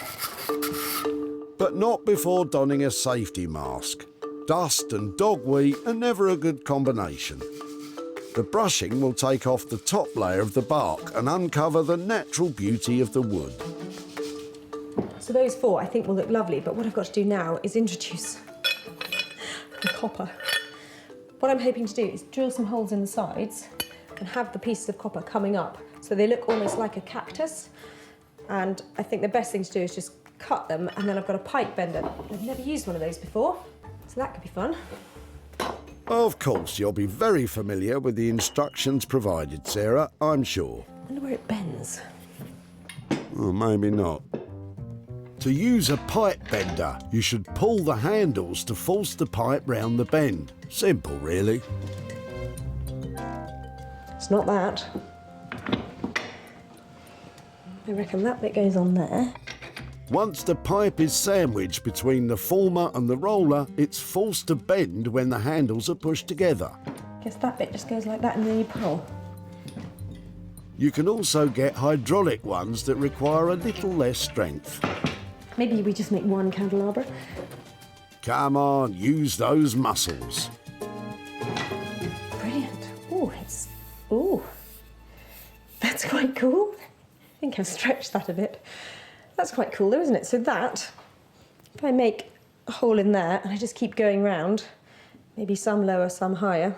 But not before donning a safety mask. Dust and dog wee are never a good combination. The brushing will take off the top layer of the bark and uncover the natural beauty of the wood. So those 4 I think will look lovely, but what I've got to do now is introduce the copper. What I'm hoping to do is drill some holes in the sides and have the pieces of copper coming up so they look almost like a cactus. And I think the best thing to do is just cut them, and then I've got a pipe bender. I've never used one of those before, so that could be fun. Of course, you'll be very familiar with the instructions provided, Sarah, I'm sure. I wonder where it bends. Or maybe not. To use a pipe bender, you should pull the handles to force the pipe round the bend. Simple, really. It's not that. I reckon that bit goes on there. Once the pipe is sandwiched between the former and the roller, it's forced to bend when the handles are pushed together. Guess that bit just goes like that and then you pull. You can also get hydraulic ones that require a little less strength. Maybe we just make one candelabra. Come on, use those muscles. Brilliant. Ooh, that's quite cool. I think I've stretched that a bit. That's quite cool though, isn't it? So that, if I make a hole in there and I just keep going round, maybe some lower, some higher,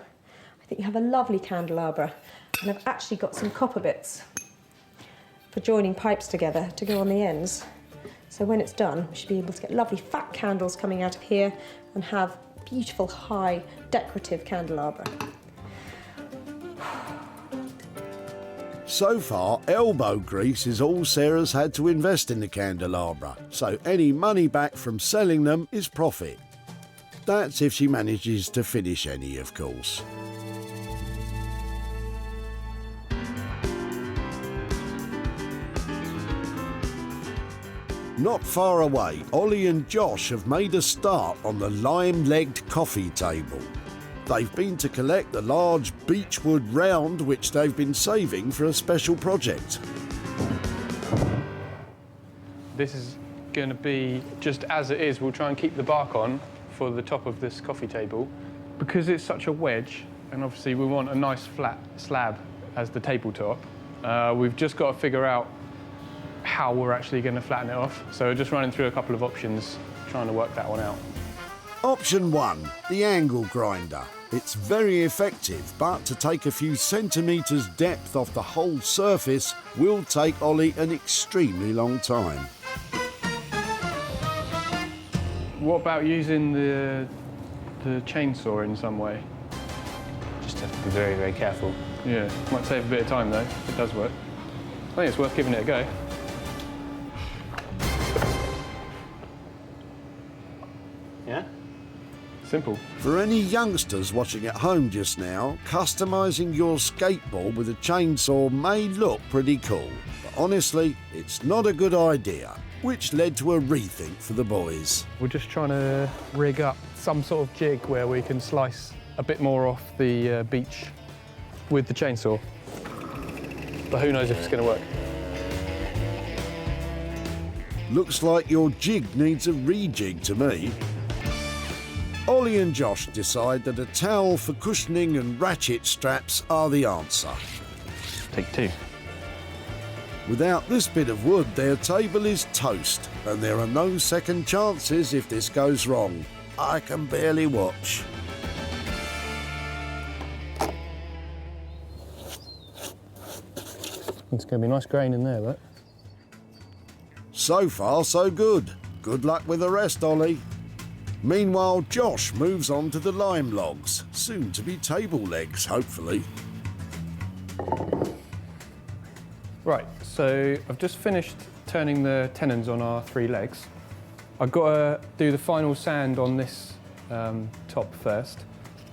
I think you have a lovely candelabra. And I've actually got some copper bits for joining pipes together to go on the ends. So when it's done, we should be able to get lovely fat candles coming out of here and have beautiful, high, decorative candelabra. So far, elbow grease is all Sarah's had to invest in the candelabra, so any money back from selling them is profit. That's if she manages to finish any, of course. Not far away, Ollie and Josh have made a start on the lime-legged coffee table. They've been to collect the large beechwood round which they've been saving for a special project. This is going to be just as it is. We'll try and keep the bark on for the top of this coffee table. Because it's such a wedge, and obviously we want a nice flat slab as the tabletop, we've just got to figure out how we're actually going to flatten it off. So we're just running through a couple of options, trying to work that one out. Option 1, the angle grinder. It's very effective, but to take a few centimetres depth off the whole surface will take Ollie an extremely long time. What about using the chainsaw in some way? Just have to be very, very careful. Yeah, might save a bit of time though, if it does work. I think it's worth giving it a go. Yeah? Simple. For any youngsters watching at home just now, customising your skateboard with a chainsaw may look pretty cool, but honestly, it's not a good idea, which led to a rethink for the boys. We're just trying to rig up some sort of jig where we can slice a bit more off the beech with the chainsaw. But who knows if it's going to work. Looks like your jig needs a rejig to me. Ollie and Josh decide that a towel for cushioning and ratchet straps are the answer. Take 2. Without this bit of wood, their table is toast, and there are no second chances if this goes wrong. I can barely watch. It's going to be a nice grain in there, right? So far, so good. Good luck with the rest, Ollie. Meanwhile, Josh moves on to the lime logs, soon to be table legs, hopefully. Right, so I've just finished turning the tenons on our 3 legs. I've got to do the final sand on this top first,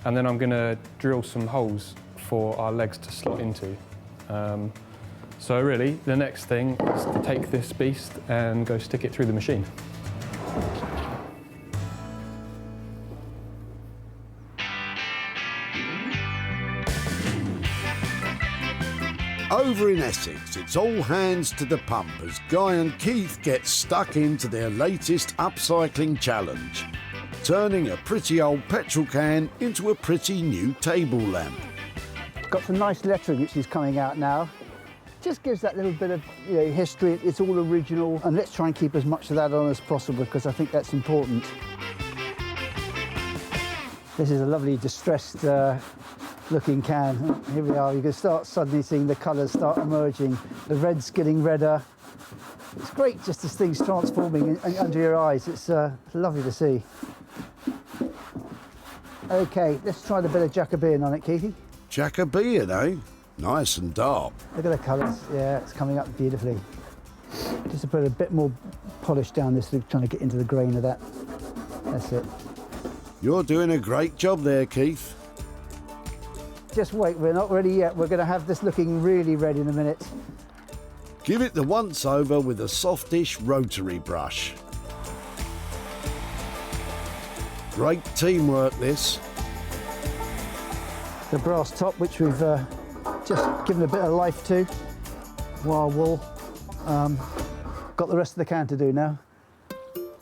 and then I'm going to drill some holes for our legs to slot into. So really, the next thing is to take this beast and go stick it through the machine. Over in Essex, it's all hands to the pump as Guy and Keith get stuck into their latest upcycling challenge, turning a pretty old petrol can into a pretty new table lamp. Got some nice lettering which is coming out now. Just gives that little bit of history. It's all original, and let's try and keep as much of that on as possible because I think that's important. This is a lovely distressed looking can. Here we are. You can start suddenly seeing the colours start emerging. The red's getting redder. It's great just as things transforming under your eyes. It's lovely to see. Okay, let's try the bit of Jacobean on it, Keithy. Jacobean, eh? Nice and dark. Look at the colours. Yeah, it's coming up beautifully. Just to put a bit more polish down this, trying to get into the grain of that. That's it. You're doing a great job there, Keith. Just wait, we're not ready yet. We're going to have this looking really red in a minute. Give it the once-over with a softish rotary brush. Great teamwork, this. The brass top, which we've just given a bit of life to. Wire wool. Got the rest of the can to do now.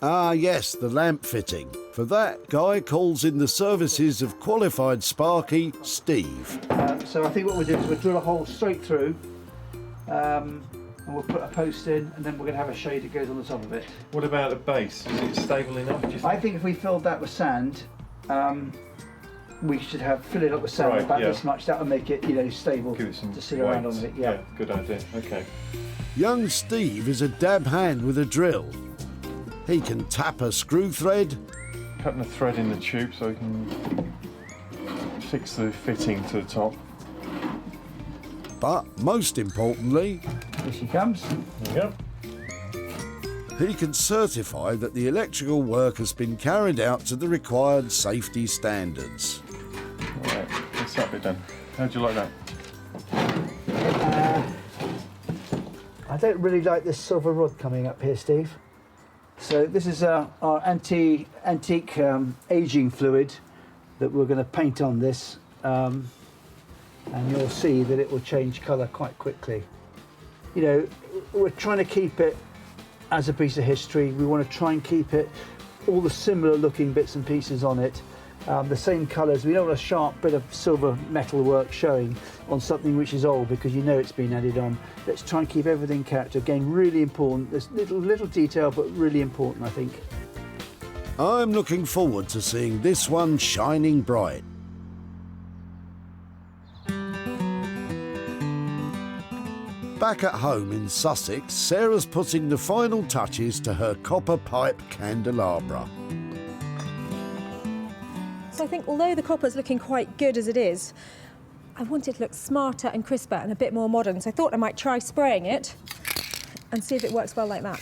Ah, yes, the lamp fitting. For that, Guy calls in the services of qualified Sparky, Steve. So I think what we'll do is we'll drill a hole straight through, and we'll put a post in, and then we're going to have a shade that goes on the top of it. What about the base? Is it stable enough, do you think? I think if we filled that with sand, we should fill it up with sand about this much. That will make it, stable. Give it some to sit around on it. Yeah, good idea. Okay. Young Steve is a dab hand with a drill. He can tap a screw thread. Cutting a thread in the tube so we can fix the fitting to the top. But most importantly, here she comes. There we go. he can certify that the electrical work has been carried out to the required safety standards. Right, what's that bit done? How'd you like that? I don't really like this silver rod coming up here, Steve. So this is our antique aging fluid that we're going to paint on this, and you'll see that it will change colour quite quickly. You know, we're trying to keep it as a piece of history. We want to try and keep it, all the similar looking bits and pieces on it, the same colours. We don't want a sharp bit of silver metal work showing on something which is old because you know it's been added on. Let's try and keep everything character. Again, really important. There's little detail, but really important, I think. I'm looking forward to seeing this one shining bright. Back at home in Sussex, Sarah's putting the final touches to her copper pipe candelabra. So I think although the copper's looking quite good as it is, I want it to look smarter and crisper and a bit more modern. So I thought I might try spraying it and see if it works well like that.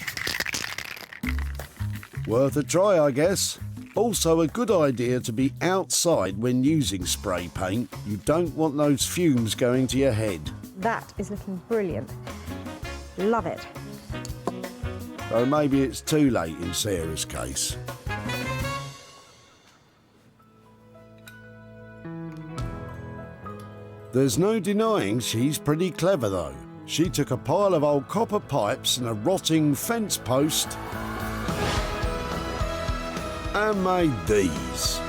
Worth a try, I guess. Also a good idea to be outside when using spray paint. You don't want those fumes going to your head. That is looking brilliant. Love it. Though maybe it's too late in Sarah's case. There's no denying she's pretty clever though. She took a pile of old copper pipes and a rotting fence post and made these.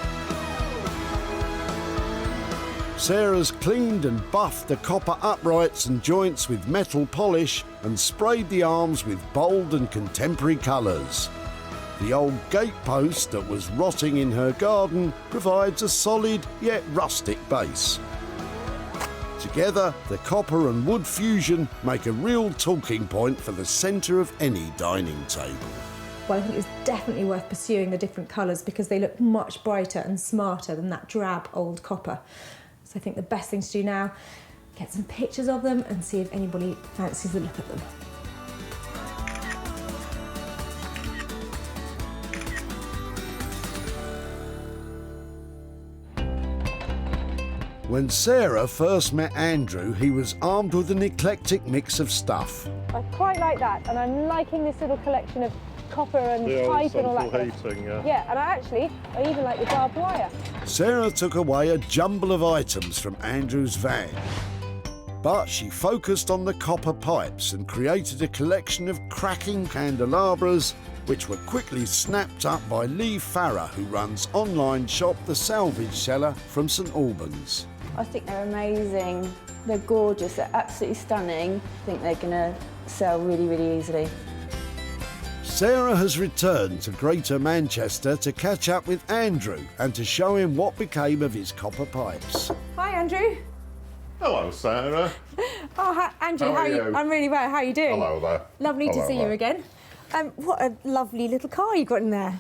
Sarah's cleaned and buffed the copper uprights and joints with metal polish and sprayed the arms with bold and contemporary colours. The old gatepost that was rotting in her garden provides a solid yet rustic base. Together, the copper and wood fusion make a real talking point for the centre of any dining table. Well, I think it was definitely worth pursuing the different colours because they look much brighter and smarter than that drab old copper. So I think the best thing to do now, get some pictures of them and see if anybody fancies a look at them. When Sarah first met Andrew, he was armed with an eclectic mix of stuff. I quite like that, and I'm liking this little collection of copper and The old pipe and all that. central heating, yeah. Yeah, and I even like the barbed wire. Sarah took away a jumble of items from Andrew's van. But she focused on the copper pipes and created a collection of cracking candelabras which were quickly snapped up by Lee Farrer, who runs online shop The Salvage Seller from St Albans. I think they're amazing. They're gorgeous, they're absolutely stunning. I think they're going to sell really, really easily. Sarah has returned to Greater Manchester to catch up with Andrew and to show him what became of his copper pipes. Hi, Andrew. Hello, Sarah. Oh, hi, Andrew, How are you? I'm really well. How are you doing? Hello there. Lovely to see you again. What a lovely little car you've got in there.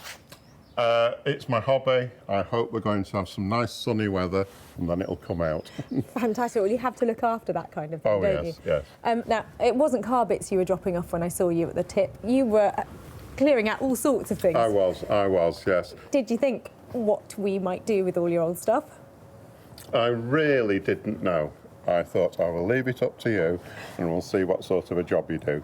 It's my hobby. I hope we're going to have some nice sunny weather and then it'll come out. Fantastic. Well, you have to look after that kind of thing, don't you? Yes. Now, it wasn't car bits you were dropping off when I saw you at the tip. You were clearing out all sorts of things. I was, yes. Did you think what we might do with all your old stuff? I really didn't know. I thought I will leave it up to you and we'll see what sort of a job you do.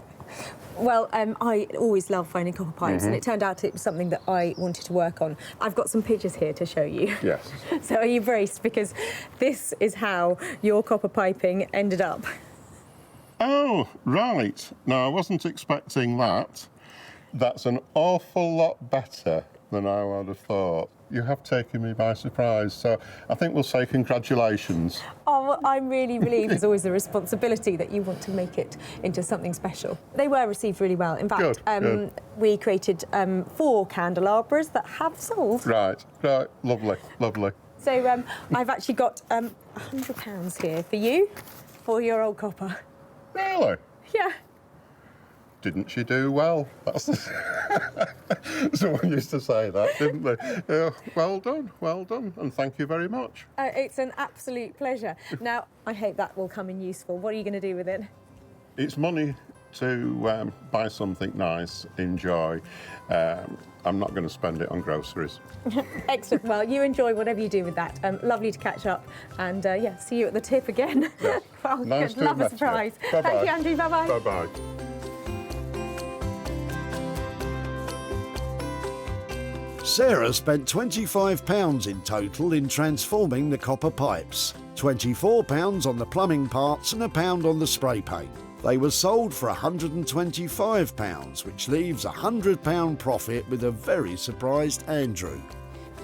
Well, I always love finding copper pipes, and it turned out it was something that I wanted to work on. I've got some pictures here to show you. Yes. So are you braced? Because this is how your copper piping ended up. Oh, right. No, I wasn't expecting that. That's an awful lot better than I would have thought. You have taken me by surprise, so I think we'll say congratulations. Oh, well, I'm really relieved. There's always the responsibility that you want to make it into something special. They were received really well. In fact, Good. We created 4 candelabras that have sold. Right, lovely. So I've actually got £100 here for you, for your old copper. Really? Yeah. Didn't she do well? That's someone used to say that, didn't they? Yeah, well done, and thank you very much. It's an absolute pleasure. Now, I hope that will come in useful. What are you going to do with it? It's money to buy something nice, enjoy. I'm not going to spend it on groceries. Excellent. Well, you enjoy whatever you do with that. Lovely to catch up, and yeah, see you at the tip again. Yeah. Well, Nice to love have a surprise. met you. Bye-bye. Thank you, Andrew. Bye bye. Bye-bye. Sarah spent £25 in total in transforming the copper pipes, £24 on the plumbing parts and £1 on the spray paint. They were sold for £125, which leaves a £100 profit with a very surprised Andrew.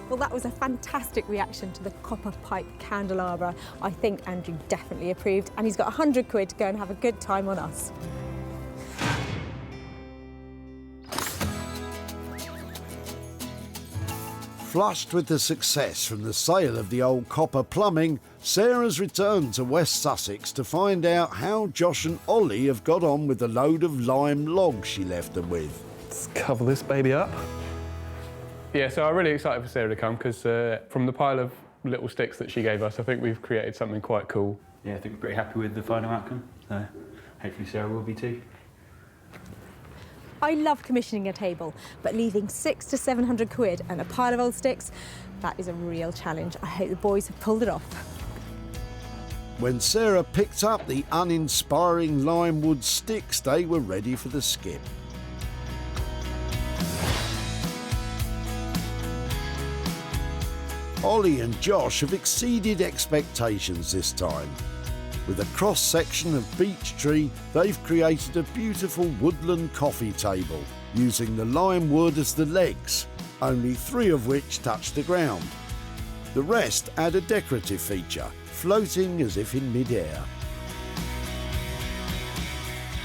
Well, that was a fantastic reaction to the copper pipe candelabra. I think Andrew definitely approved, and he's got £100 to go and have a good time on us. Flushed with the success from the sale of the old copper plumbing, Sarah's returned to West Sussex to find out how Josh and Ollie have got on with the load of lime logs she left them with. Let's cover this baby up. Yeah, so I'm really excited for Sarah to come because from the pile of little sticks that she gave us, I think we've created something quite cool. Yeah, I think we're pretty happy with the final outcome. So hopefully Sarah will be too. I love commissioning a table, but leaving £600 to £700 and a pile of old sticks, that is a real challenge. I hope the boys have pulled it off. When Sarah picked up the uninspiring lime wood sticks, they were ready for the skip. Ollie and Josh have exceeded expectations this time. With a cross-section of beech tree, they've created a beautiful woodland coffee table, using the lime wood as the legs, only 3 of which touch the ground. The rest add a decorative feature, floating as if in mid-air.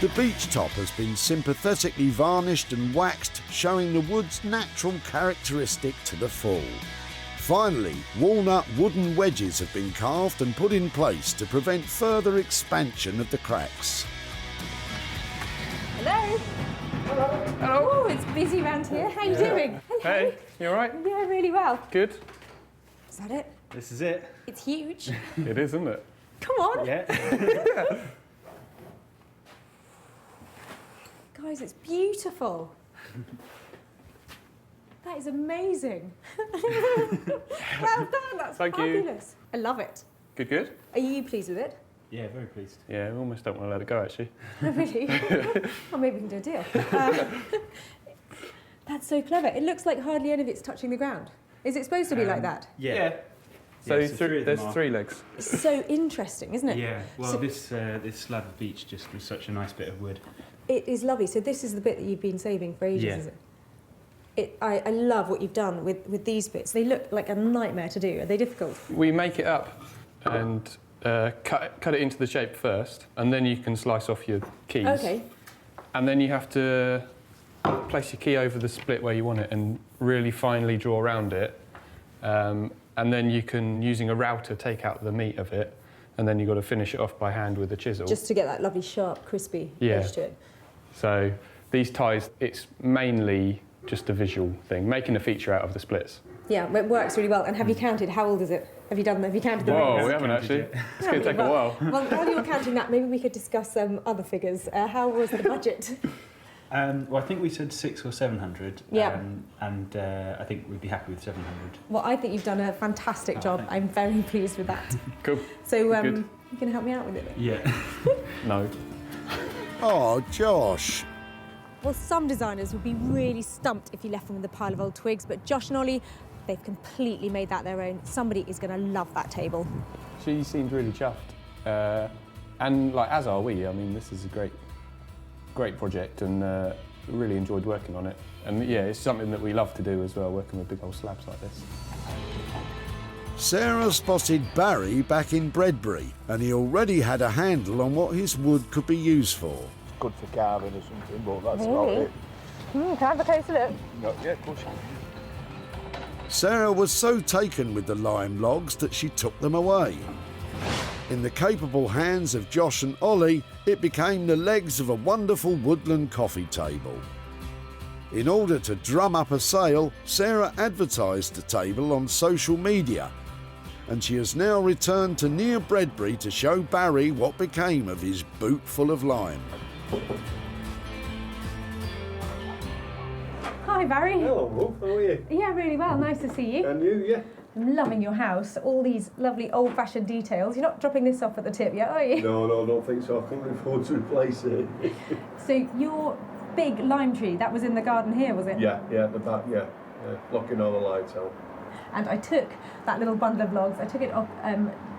The beech top has been sympathetically varnished and waxed, showing the wood's natural characteristic to the full. Finally, walnut wooden wedges have been carved and put in place to prevent further expansion of the cracks. Hello. Hello. Oh, it's busy around here. How you doing? Hello. Hey, you all right? Yeah, really well. Good. Is that it? This is it. It's huge. It is, isn't it? Come on. Yeah. Guys, it's beautiful. That is amazing. Well done, that's Thank you. fabulous. I love it. Good, good. Are you pleased with it? Yeah, very pleased. Yeah, we almost don't want to let it go, actually. Oh, really? Well, maybe we can do a deal. That's so clever. It looks like hardly any of it's touching the ground. Is it supposed to be like that? Yeah. So, Yeah, so there's 3 legs. It's so interesting, isn't it? Yeah. Well, So- this slab of beech just was such a nice bit of wood. It is lovely. So this is the bit that you've been saving for ages, Yeah. is it? I love what you've done with these bits. They look like a nightmare to do. Are they difficult? We make it up and cut it into the shape first, and then you can slice off your keys. Okay. And then you have to place your key over the split where you want it and really finely draw around it. And then you can, using a router, take out the meat of it, and then you've got to finish it off by hand with a chisel. Just to get that lovely, sharp, crispy Yeah. edge to it. So these ties, it's mainly just a visual thing, making a feature out of the splits. Yeah, it works really well. And have you counted? How old is it? Have you counted the Whoa, rings? we haven't actually. It's going to take a while. Well, while you're counting that, maybe we could discuss other figures. How was the budget? Well, I think we said 600 or 700. Yeah. And I think we'd be happy with 700. Well, I think you've done a fantastic job. I'm very pleased with that. Cool. So, you Good. can help me out with it then? Yeah. No. Oh, Josh. Well, some designers would be really stumped if you left them with a pile of old twigs, but Josh and Ollie, they've completely made that their own. Somebody is going to love that table. She seemed really chuffed. And like, as are we. I mean, this is a great project, and really enjoyed working on it. And yeah, it's something that we love to do as well, working with big old slabs like this. Sarah spotted Barry back in Bredbury, and he already had a handle on what his wood could be used for. Good for carving or something, but that's Really? about it. Can I have a closer look? No, yeah, of course you can. Sarah was so taken with the lime logs that she took them away. In the capable hands of Josh and Ollie, it became the legs of a wonderful woodland coffee table. In order to drum up a sale, Sarah advertised the table on social media, and she has now returned to near Bredbury to show Barry what became of his boot full of lime. Hi, Barry. Hello, Wolf. How are you? Yeah, really well. Nice to see you. And you, yeah. I'm loving your house. All these lovely old-fashioned details. You're not dropping this off at the tip yet, are you? No, I don't think so. I can't afford to replace it. So your big lime tree, that was in the garden here, was it? Yeah, at the back, yeah. Blocking all the lights out. And I took that little bundle of logs, I took it off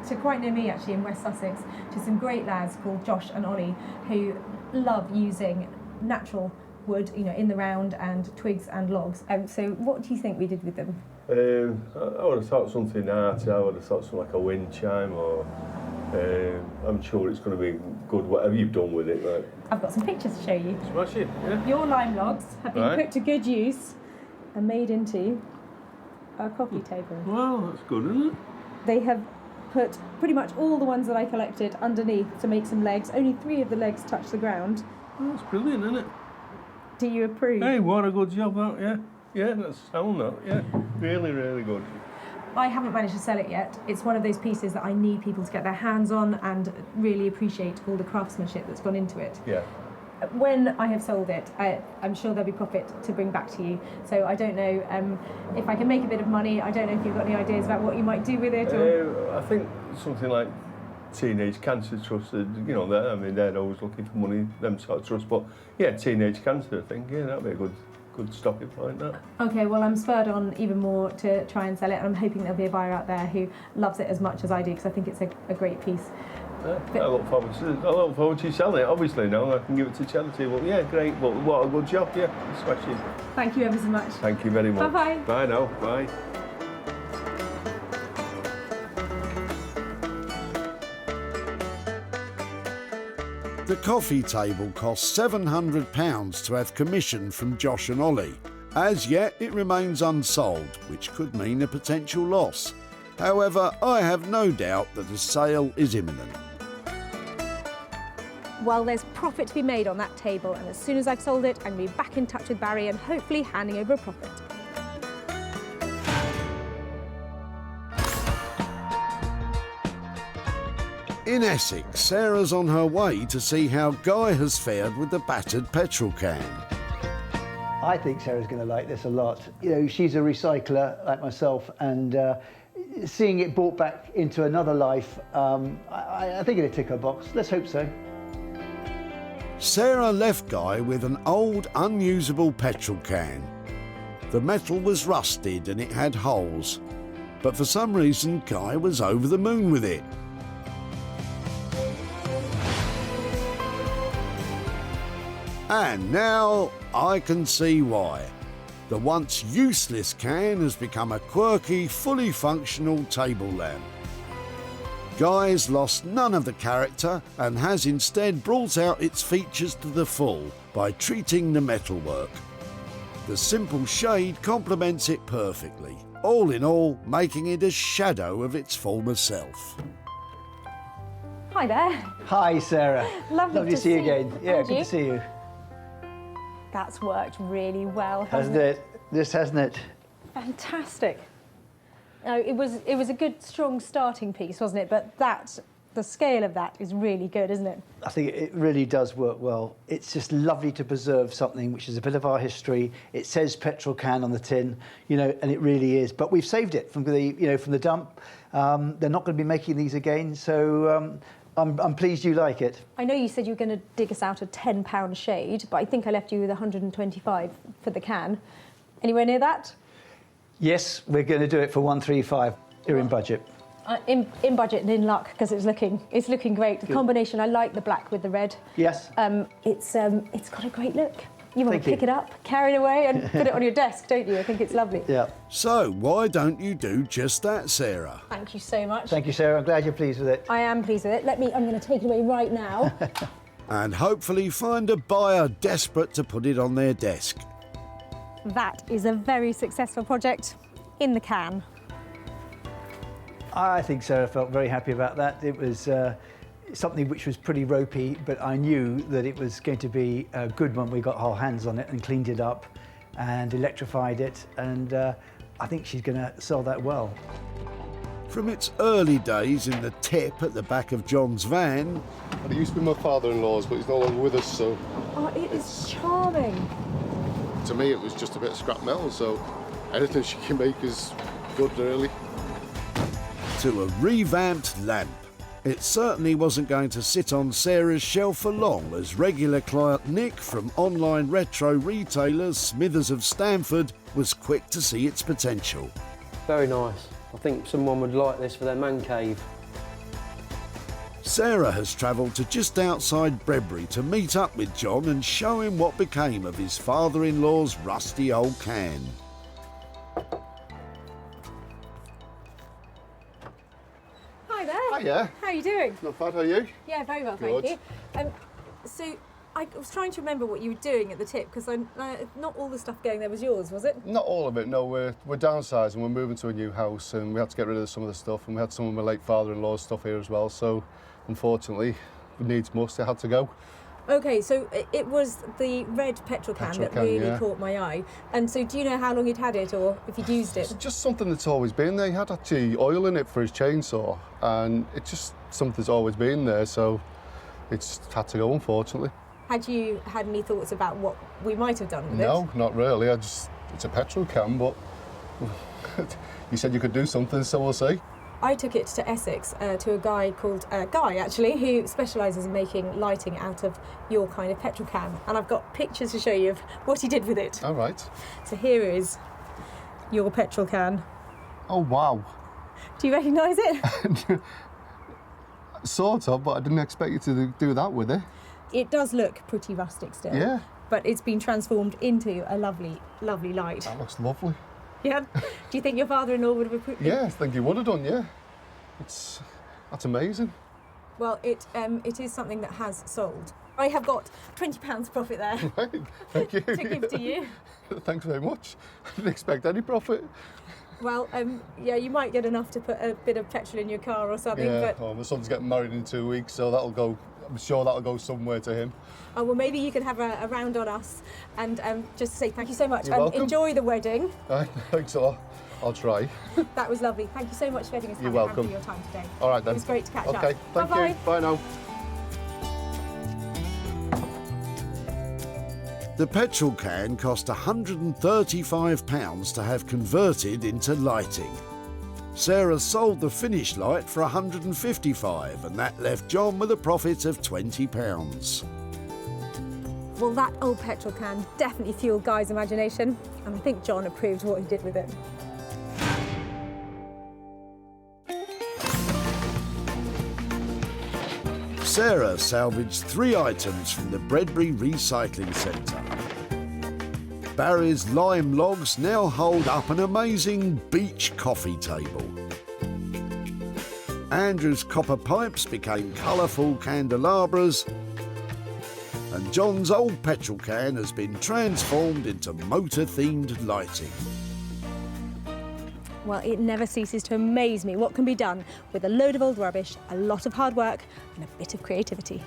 to quite near me actually in West Sussex, to some great lads called Josh and Ollie, who love using natural wood, in the round, and twigs and logs. So what do you think we did with them? I would have thought something arty. I would have thought something like a wind chime, or I'm sure it's going to be good, whatever you've done with it. Like. I've got some pictures to show you. Smash it, yeah. Your lime logs have been put to good use and made into a coffee table. Well, that's good, isn't it? They have put pretty much all the ones that I collected underneath to make some legs. Only 3 of the legs touch the ground. Oh, that's brilliant, isn't it? Do you approve? Hey, what a good job that, yeah. Yeah, that's sound that, yeah. Really, really good. I haven't managed to sell it yet. It's one of those pieces that I need people to get their hands on and really appreciate all the craftsmanship that's gone into it. Yeah. When I have sold it, I'm sure there'll be profit to bring back to you. So I don't know if I can make a bit of money. I don't know if you've got any ideas about what you might do with it. Or... I think something like Teenage Cancer Trust, they're always looking for money, them sort of trusts. But yeah, Teenage Cancer, I think, yeah, that'd be a good stopping point, that. Okay, well, I'm spurred on even more to try and sell it, and I'm hoping there'll be a buyer out there who loves it as much as I do, because I think it's a great piece. I look forward to you selling it. Obviously, now I can give it to charity. But yeah, great. But what a good job, yeah. Smashing. Thank you ever so much. Thank you very much. Bye-bye. Bye now. Bye. The coffee table cost £700 to have commissioned from Josh and Ollie. As yet, it remains unsold, which could mean a potential loss. However, I have no doubt that a sale is imminent. Well, there's profit to be made on that table, and as soon as I've sold it, I'm going to be back in touch with Barry and hopefully handing over a profit. In Essex, Sarah's on her way to see how Guy has fared with the battered petrol can. I think Sarah's going to like this a lot. She's a recycler like myself, and seeing it brought back into another life, I think it'll tick her box. Let's hope so. Sarah left Guy with an old, unusable petrol can. The metal was rusted and it had holes, but for some reason Guy was over the moon with it. And now I can see why. The once useless can has become a quirky, fully functional table lamp. Guy's lost none of the character and has instead brought out its features to the full by treating the metalwork. The simple shade complements it perfectly, all in all making it a shadow of its former self. Hi there. Hi, Sarah. Lovely to see you again. Yeah, And good you? to see you. That's worked really well, Hasn't it? This hasn't it? Fantastic. No, it was a good, strong starting piece, wasn't it? But the scale of that is really good, isn't it? I think it really does work well. It's just lovely to preserve something which is a bit of our history. It says petrol can on the tin, and it really is. But we've saved it from the dump. They're not going to be making these again, so I'm pleased you like it. I know you said you were going to dig us out a £10 shade, but I think I left you with 125 for the can. Anywhere near that? Yes, we're going to do it for 135. You're in budget. In budget and in luck, because it's looking great. The combination, I like the black with the red. Yes. It's got a great look. You want to pick it up, carry it away, and put it on your desk, don't you? I think it's lovely. Yeah. So why don't you do just that, Sarah? Thank you so much. Thank you, Sarah. I'm glad you're pleased with it. I am pleased with it. I'm going to take it away right now. And hopefully find a buyer desperate to put it on their desk. That is a very successful project in the can. I think Sarah felt very happy about that. It was something which was pretty ropey, but I knew that it was going to be good when we got our hands on it and cleaned it up and electrified it, and I think she's going to sell that well. From its early days in the tip at the back of John's van... It used to be my father-in-law's, but he's no longer with us, so... Oh, it is charming. To me, it was just a bit of scrap metal, so anything she can make is good, really. To a revamped lamp. It certainly wasn't going to sit on Sarah's shelf for long, as regular client Nick from online retro retailers Smithers of Stamford was quick to see its potential. Very nice. I think someone would like this for their man cave. Sarah has travelled to just outside Bredbury to meet up with John and show him what became of his father-in-law's rusty old can. Hi there. Hiya. How are you doing? Not bad, how are you? Yeah, very well, Good. thank you. So I was trying to remember what you were doing at the tip, because not all the stuff going there was yours, was it? Not all of it, no. We're downsizing, we're moving to a new house, and we had to get rid of some of the stuff, and we had some of my late father-in-law's stuff here as well, so unfortunately, needs must, it had to go. Okay, so it was the red petrol can that really caught my eye. And so do you know how long you'd had it, or if you'd used it? It's just something that's always been there. He had actually oil in it for his chainsaw, and it's just something that's always been there, so it's had to go, unfortunately. Had you had any thoughts about what we might have done with it? No, not really. It's a petrol can, but you said you could do something, so we'll see. I took it to Essex to a guy called Guy, actually, who specialises in making lighting out of your kind of petrol can. And I've got pictures to show you of what he did with it. All right. So here is your petrol can. Oh, wow. Do you recognise it? Sort of, but I didn't expect you to do that with it. It does look pretty rustic still. Yeah. But it's been transformed into a lovely, lovely light. That looks lovely. Yeah. Do you think your father-in-law would have approved? Yeah, I think he would have done, yeah. That's amazing. Well, it is something that has sold. I have got £20 profit there. Right, thank you. To give to you. Thanks very much. I didn't expect any profit. Well, yeah, you might get enough to put a bit of petrol in your car or something. Yeah, But my son's getting married in 2 weeks, so that'll go. I'm sure that'll go somewhere to him. oh, well, maybe you can have a round on us and just say thank you so much. You're welcome. Enjoy the wedding. Thanks a lot. I'll try. That was lovely. Thank you so much for letting us You're have welcome. your time today. All right then. It was great to catch up. Okay, thank Bye-bye. you. Bye now. The petrol can cost £135 to have converted into lighting. Sarah sold the finished light for £155, and that left John with a profit of £20. Well, that old petrol can definitely fueled Guy's imagination, and I think John approved what he did with it. Sarah salvaged 3 items from the Bredbury Recycling Centre. Barry's lime logs now hold up an amazing beach coffee table. Andrew's copper pipes became colourful candelabras, and John's old petrol can has been transformed into motor-themed lighting. Well, it never ceases to amaze me what can be done with a load of old rubbish, a lot of hard work, and a bit of creativity.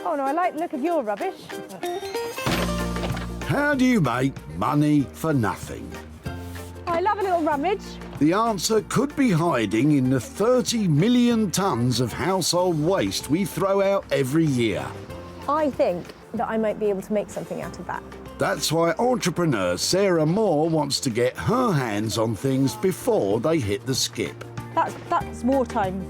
Oh no, I like the look of your rubbish. How do you make money for nothing? I love a little rummage. The answer could be hiding in the 30 million tonnes of household waste we throw out every year. I think that I might be able to make something out of that. That's why entrepreneur Sarah Moore wants to get her hands on things before they hit the skip. That's wartime.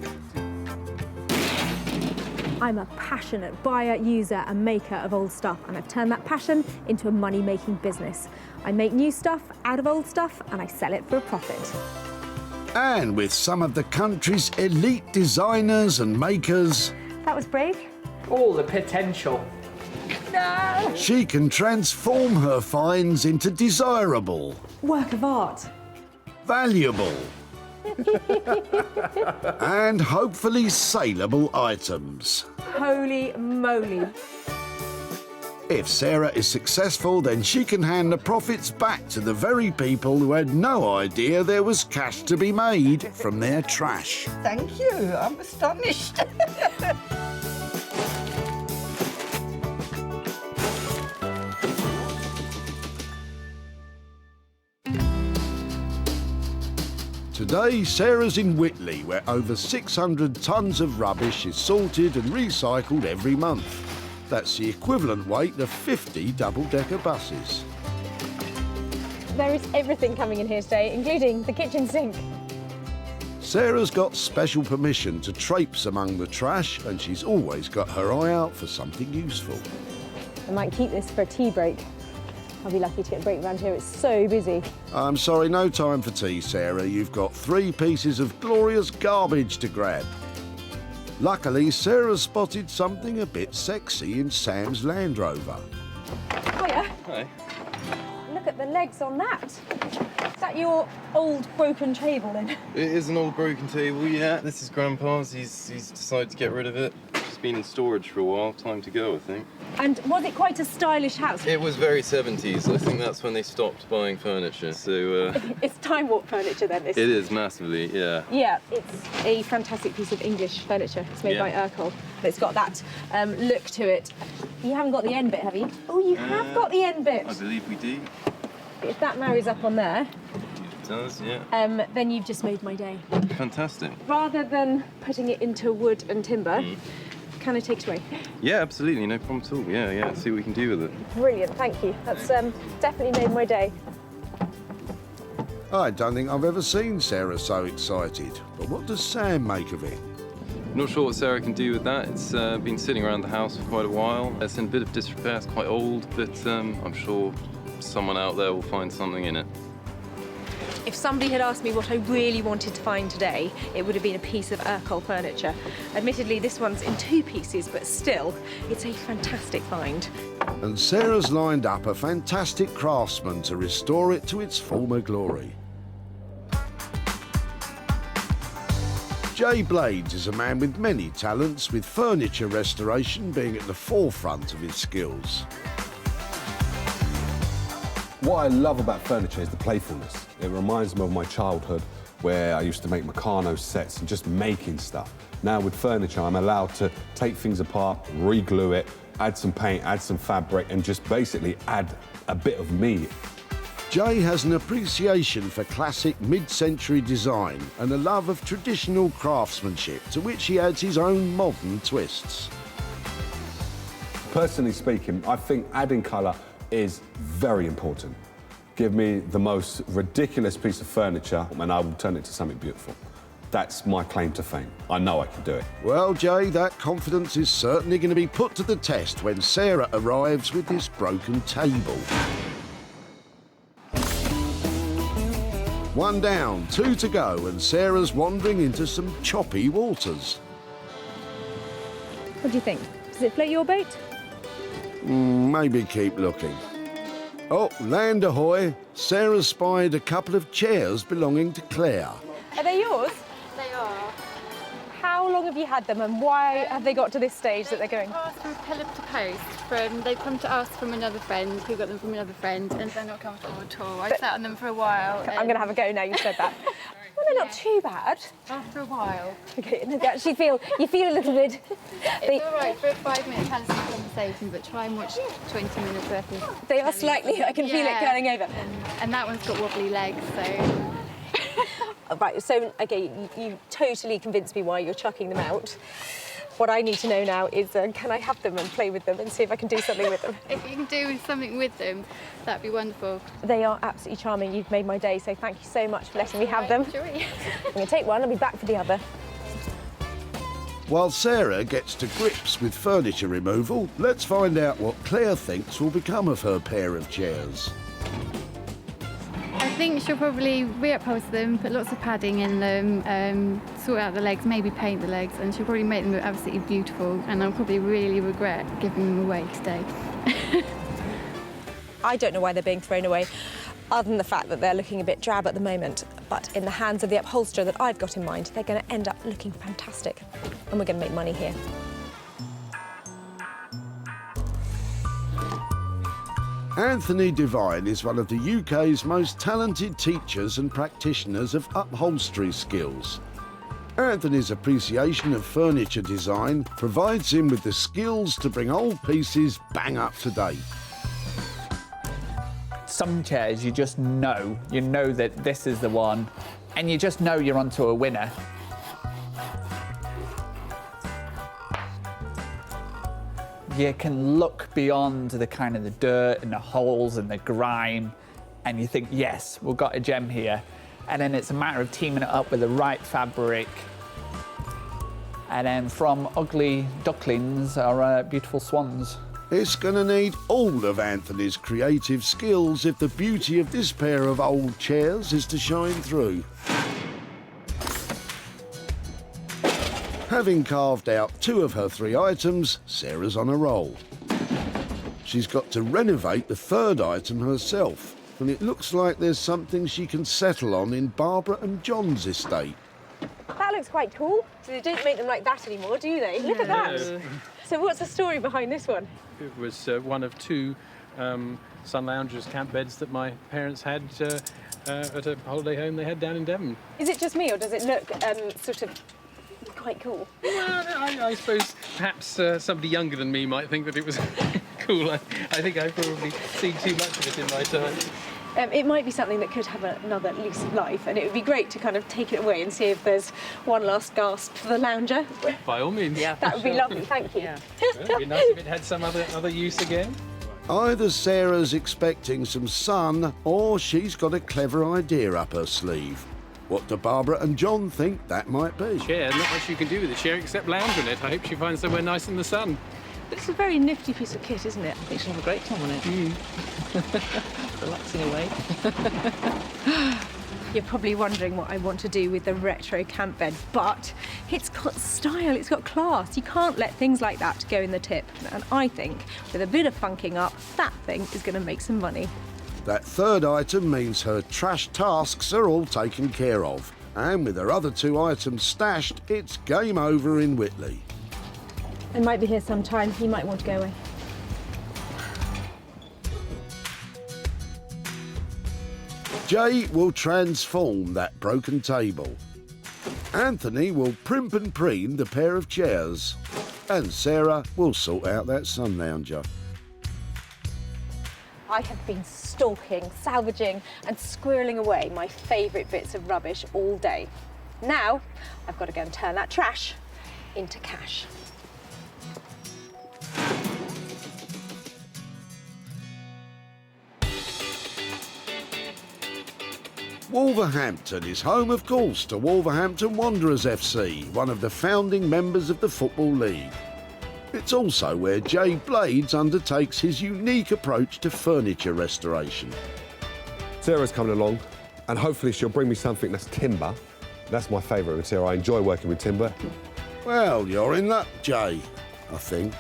I'm a passionate buyer, user and maker of old stuff, and I've turned that passion into a money-making business. I make new stuff out of old stuff and I sell it for a profit. And with some of the country's elite designers and makers, That was brave. All the potential. No! she can transform her finds into desirable, Work of art. valuable, And hopefully saleable items. Holy moly. If Sarah is successful, then she can hand the profits back to the very people who had no idea there was cash to be made from their trash. Thank you, I'm astonished. Today, Sarah's in Whitley, where over 600 tonnes of rubbish is sorted and recycled every month. That's the equivalent weight of 50 double-decker buses. There is everything coming in here today, including the kitchen sink. Sarah's got special permission to traipse among the trash, and she's always got her eye out for something useful. I might keep this for a tea break. I'll be lucky to get a break around here, it's so busy. I'm sorry, no time for tea, Sarah. You've got 3 pieces of glorious garbage to grab. Luckily, Sarah spotted something a bit sexy in Sam's Land Rover. Hiya. Hi. Look at the legs on that. Is that your old broken table then? It is an old broken table, yeah. This is Grandpa's. He's decided to get rid of it. It's been in storage for a while. Time to go, I think. And was it quite a stylish house? It was very 70s. I think that's when they stopped buying furniture. So It's time warp furniture then, this? it is massively, yeah. Yeah, it's a fantastic piece of English furniture. It's made by Urkel. It's got that look to it. You haven't got the end bit, have you? Oh, you have got the end bit. I believe we do. If that marries up on there, It does, yeah. then you've just made my day. Fantastic. Rather than putting it into wood and timber, kind of takes away. Yeah, absolutely, no problem at all. Yeah, yeah. See what we can do with it. Brilliant, thank you. That's definitely made my day. I don't think I've ever seen Sarah so excited. But what does Sam make of it? Not sure what Sarah can do with that. It's been sitting around the house for quite a while. It's in a bit of disrepair. It's quite old, but I'm sure someone out there will find something in it. If somebody had asked me what I really wanted to find today, it would have been a piece of Urkel furniture. Admittedly, this one's in 2 pieces, but still, it's a fantastic find. And Sarah's lined up a fantastic craftsman to restore it to its former glory. Jay Blades is a man with many talents, with furniture restoration being at the forefront of his skills. What I love about furniture is the playfulness. It reminds me of my childhood where I used to make Meccano sets and just making stuff. Now with furniture, I'm allowed to take things apart, re-glue it, add some paint, add some fabric, and just basically add a bit of me. Jay has an appreciation for classic mid-century design and a love of traditional craftsmanship, to which he adds his own modern twists. Personally speaking, I think adding colour is very important. Give me the most ridiculous piece of furniture and I will turn it to something beautiful. That's my claim to fame. I know I can do it. Well, Jay, that confidence is certainly going to be put to the test when Sarah arrives with this broken table. 1 down, 2 to go, and Sarah's wandering into some choppy waters. What do you think? Does it float your boat? Maybe keep looking. Oh, land ahoy! Sarah spied a couple of chairs belonging to Claire. Are they yours? They are. How long have you had them and why have they got to this stage that they're going? From pillar to post. They've come to us from another friend who got them from another friend and they're not comfortable at all. I sat on them for a while. I'm going to have a go now you said that. Well, they're not too bad. After a while. Okay, and they actually feel a little bit... It's all right for a 5-minute conversation, but try and watch 20 minutes worth of... They are slightly, I can feel it curling over. And that one's got wobbly legs, so... Right, so, OK, you totally convinced me why you're chucking them out. What I need to know now is, can I have them and play with them and see if I can do something with them? If you can do something with them, that'd be wonderful. They are absolutely charming. You've made my day, so thank you so much for letting me have them. Enjoy. I'm going to take one, I'll be back for the other. While Sarah gets to grips with furniture removal, let's find out what Claire thinks will become of her pair of chairs. I think she'll probably re-upholster them, put lots of padding in them, sort out the legs, maybe paint the legs, and she'll probably make them look absolutely beautiful, and I'll probably really regret giving them away today. I don't know why they're being thrown away. other than the fact that they're looking a bit drab at the moment. But in the hands of the upholsterer that I've got in mind, they're going to end up looking fantastic. And we're going to make money here. Anthony Devine is one of the UK's most talented teachers and practitioners of upholstery skills. Anthony's appreciation of furniture design provides him with the skills to bring old pieces bang up to date. Some chairs you just know, that this is the one, and you just know you're onto a winner. You can look beyond the kind of the dirt and the holes and the grime, and you think, yes, we've got a gem here. And then it's a matter of teaming it up with the right fabric. And then from ugly ducklings are beautiful swans. It's going to need all of Anthony's creative skills if the beauty of this pair of old chairs is to shine through. Having carved out 2 of her 3 items, Sarah's on a roll. She's got to renovate the 3rd item herself, and it looks like there's something she can settle on in Barbara and John's estate. That looks quite cool. So they don't make them like that anymore, do they? Look at that. So what's the story behind this one? It was one of 2 sun loungers camp beds that my parents had at a holiday home they had down in Devon. Is it just me, or does it look sort of quite cool? Well, I suppose perhaps somebody younger than me might think that it was cool. I think I've probably seen too much of it in my time. It might be something that could have another lease of life, and it would be great to kind of take it away and see if there's one last gasp for the lounger. By all means. Yeah, that would be lovely, thank you. Well, it'd be nice if it had some other use again. Either Sarah's expecting some sun, or she's got a clever idea up her sleeve. What do Barbara and John think that might be? Chair, not much you can do with the chair except lounge in it. I hope she finds somewhere nice in the sun. It's a very nifty piece of kit, isn't it? I think she'll have a great time on it. Relaxing away. You're probably wondering what I want to do with the retro camp bed, but it's got style, it's got class. You can't let things like that go in the tip. And I think with a bit of funking up, that thing is going to make some money. That 3rd item means her trash tasks are all taken care of. And with her other 2 items stashed, it's game over in Whitley. I might be here sometime. You might want to go away. Jay will transform that broken table. Anthony will primp and preen the pair of chairs. And Sarah will sort out that sun lounger. I have been stalking, salvaging and squirreling away my favourite bits of rubbish all day. Now, I've got to go and turn that trash into cash. Wolverhampton is home, of course, to Wolverhampton Wanderers FC, one of the founding members of the Football League. It's also where Jay Blades undertakes his unique approach to furniture restoration. Sarah's coming along, and hopefully she'll bring me something that's timber. That's my favourite material. I enjoy working with timber. Well, you're in luck, Jay, I think.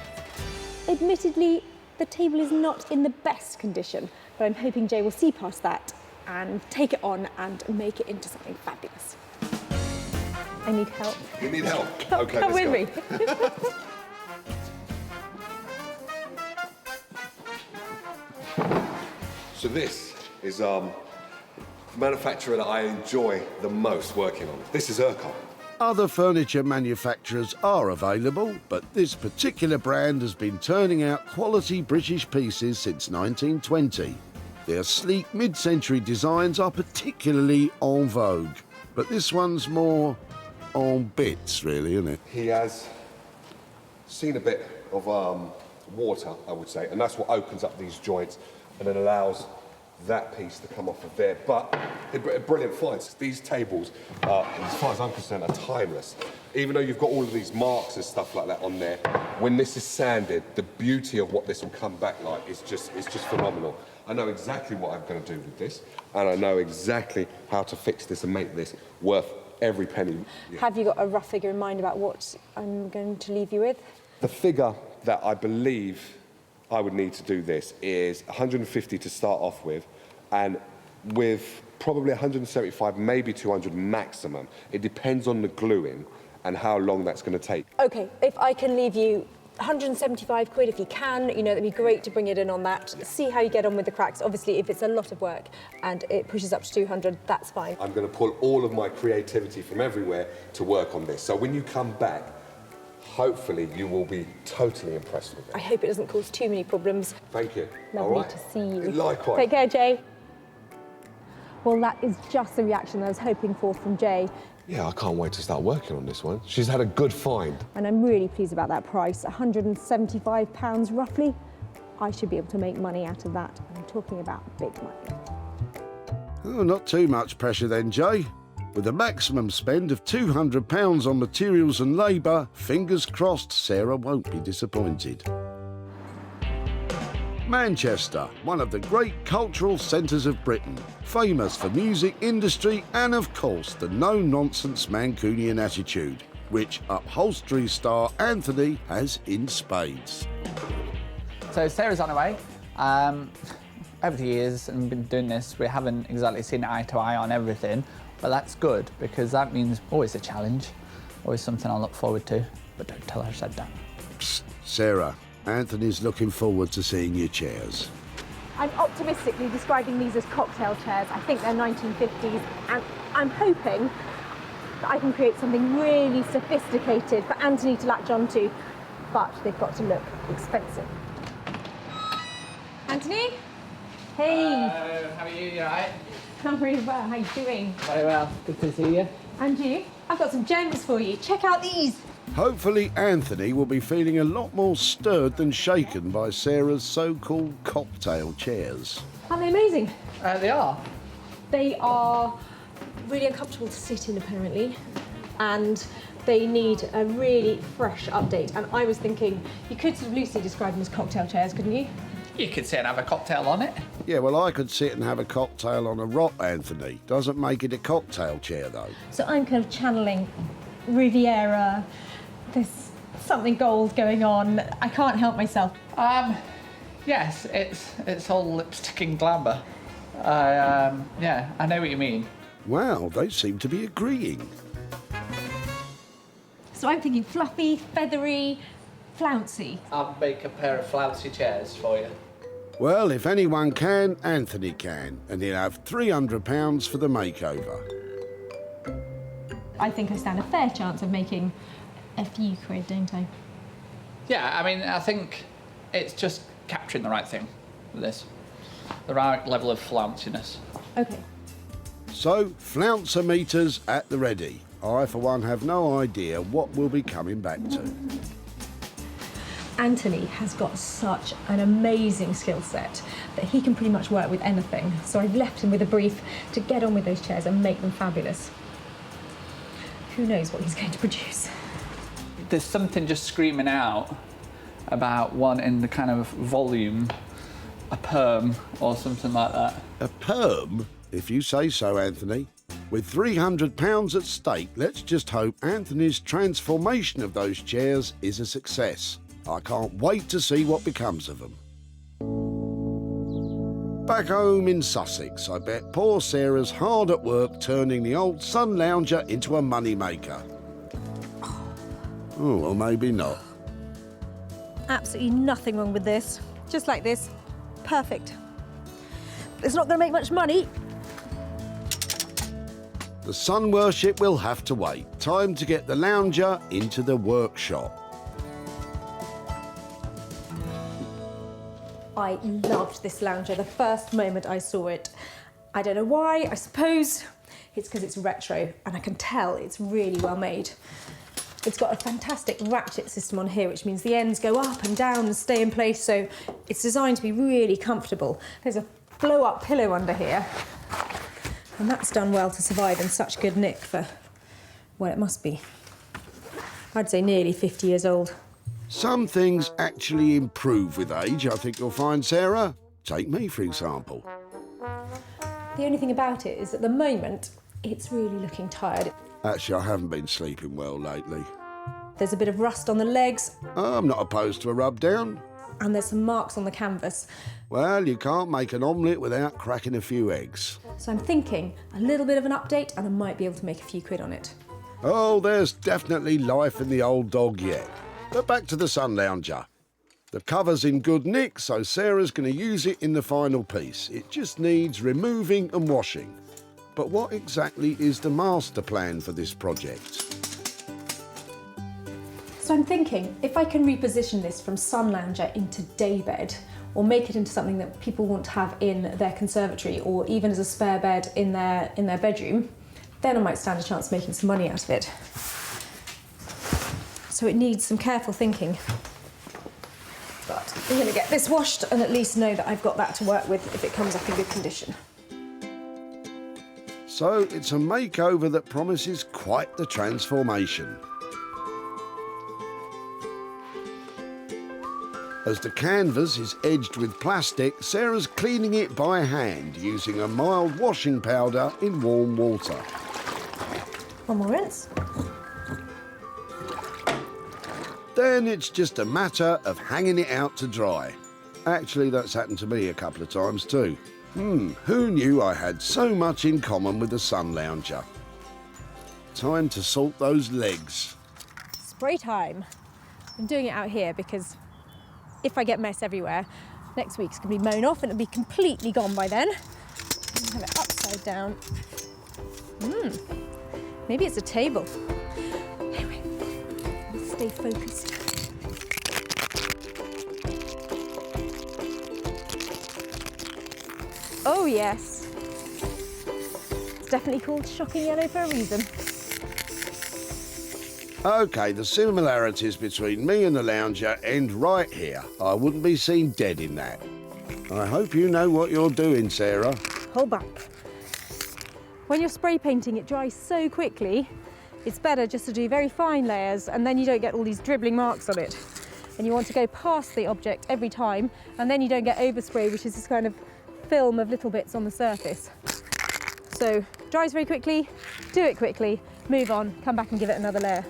Admittedly, the table is not in the best condition, but I'm hoping Jay will see past that and take it on and make it into something fabulous. I need help. You need help? Okay, come with me. So this is the manufacturer that I enjoy the most working on. This is Urquhart. Other furniture manufacturers are available, but this particular brand has been turning out quality British pieces since 1920. Their sleek mid-century designs are particularly en vogue, but this one's more en bits, really, isn't it? He has seen a bit of water, I would say, and that's what opens up these joints and then allows that piece to come off of there. But they're brilliant finds. These tables, as far as I'm concerned, are timeless. Even though you've got all of these marks and stuff like that on there, when this is sanded, the beauty of what this will come back like is just phenomenal. I know exactly what I'm going to do with this, and I know exactly how to fix this and make this worth every penny. Yeah. Have you got a rough figure in mind about what I'm going to leave you with? The figure that I believe I would need to do this is 150 to start off with, and with probably 175, maybe 200 maximum. It depends on the gluing and how long that's going to take. OK, if I can leave you 175 quid if you can, you know, that'd be great to bring it in on that. See how you get on with the cracks. Obviously, if it's a lot of work and it pushes up to 200, that's fine. I'm going to pull all of my creativity from everywhere to work on this. So when you come back, hopefully you will be totally impressed with it. I hope it doesn't cause too many problems. Thank you. Lovely all right. to see you. Likewise. Take care, Jay. Well, that is just the reaction I was hoping for from Jay. Yeah, I can't wait to start working on this one. She's had a good find. And I'm really pleased about that price, £175 roughly. I should be able to make money out of that. I'm talking about big money. Oh, not too much pressure then, Jay. With a maximum spend of £200 on materials and labour, fingers crossed Sarah won't be disappointed. Manchester, one of the great cultural centres of Britain, famous for music industry and, of course, the no-nonsense Mancunian attitude, which upholstery star Anthony has in spades. So Sarah's on her way. Over the years, and been doing this, we haven't exactly seen eye to eye on everything, but that's good because that means always a challenge, always something I look forward to. But don't tell her I said that. Psst, Sarah, Anthony's looking forward to seeing your chairs. I'm optimistically describing these as cocktail chairs. I think they're 1950s, and I'm hoping that I can create something really sophisticated for Anthony to latch onto, but they've got to look expensive. Anthony? Hey. Hello, how are you? You all right? I'm really well. How are you doing? Very well. Good to see you. And you? I've got some gems for you. Check out these. Hopefully Anthony will be feeling a lot more stirred than shaken by Sarah's so-called cocktail chairs. Aren't they amazing? They are. They are really uncomfortable to sit in, apparently, and they need a really fresh update. And I was thinking, you could sort of loosely describe them as cocktail chairs, couldn't you? You could sit and have a cocktail on it. Yeah, well, I could sit and have a cocktail on a rock, Anthony. Doesn't make it a cocktail chair, though. So I'm kind of channeling Riviera. There's something gold going on. I can't help myself. Yes, it's all lipstick and glamour. Yeah, I know what you mean. Wow, they seem to be agreeing. So I'm thinking fluffy, feathery, flouncy. I'll make a pair of flouncy chairs for you. Well, if anyone can, Anthony can, and he'll have £300 for the makeover. I think I stand a fair chance of making a few quid, don't I? Yeah, I mean, I think it's just capturing the right thing with this. The right level of flounciness. OK. So, flouncer meters at the ready. I, for one, have no idea what we'll be coming back to. Anthony has got such an amazing skill set that he can pretty much work with anything. So I've left him with a brief to get on with those chairs and make them fabulous. Who knows what he's going to produce? There's something just screaming out about one in the kind of volume, a perm or something like that. A perm? If you say so, Anthony. With £300 at stake, let's just hope Anthony's transformation of those chairs is a success. I can't wait to see what becomes of them. Back home in Sussex, I bet poor Sarah's hard at work turning the old sun lounger into a money maker. Oh, well, maybe not. Absolutely nothing wrong with this. Just like this. Perfect. It's not going to make much money. The sun worship will have to wait. Time to get the lounger into the workshop. I loved this lounger the first moment I saw it. I don't know why. I suppose it's because it's retro and I can tell it's really well made. It's got a fantastic ratchet system on here, which means the ends go up and down and stay in place, so it's designed to be really comfortable. There's a blow-up pillow under here, and that's done well to survive in such good nick for, well, it must be, I'd say nearly 50 years old. Some things actually improve with age, I think you'll find, Sarah. Take me, for example. The only thing about it is at the moment, it's really looking tired. Actually, I haven't been sleeping well lately. There's a bit of rust on the legs. I'm not opposed to a rub down. and there's some marks on the canvas. Well, you can't make an omelette without cracking a few eggs. So I'm thinking a little bit of an update and I might be able to make a few quid on it. Oh, there's definitely life in the old dog yet. But back to the sun lounger. The cover's in good nick, so Sarah's going to use it in the final piece. It just needs removing and washing. But what exactly is the master plan for this project? So I'm thinking if I can reposition this from sun lounger into daybed, or make it into something that people want to have in their conservatory or even as a spare bed in their bedroom, then I might stand a chance of making some money out of it. So it needs some careful thinking. But I'm going to get this washed and at least know that I've got that to work with if it comes up in good condition. So it's a makeover that promises quite the transformation. As the canvas is edged with plastic, Sarah's cleaning it by hand using a mild washing powder in warm water. One more rinse. Then it's just a matter of hanging it out to dry. Actually, that's happened to me a couple of times too. Who knew I had so much in common with the sun lounger? Time to salt those legs. Spray time. I'm doing it out here because if I get mess everywhere, next week's going to be mown off and it'll be completely gone by then. Have it upside down. Maybe it's a table. Anyway, stay focused. Oh yes. It's definitely called shocking yellow for a reason. OK, the similarities between me and the lounger end right here. I wouldn't be seen dead in that. I hope you know what you're doing, Sarah. Hold back. When you're spray painting, it dries so quickly, it's better just to do very fine layers and then you don't get all these dribbling marks on it. And you want to go past the object every time and then you don't get overspray, which is this kind of film of little bits on the surface. So, dries very quickly, do it quickly, move on, come back and give it another layer.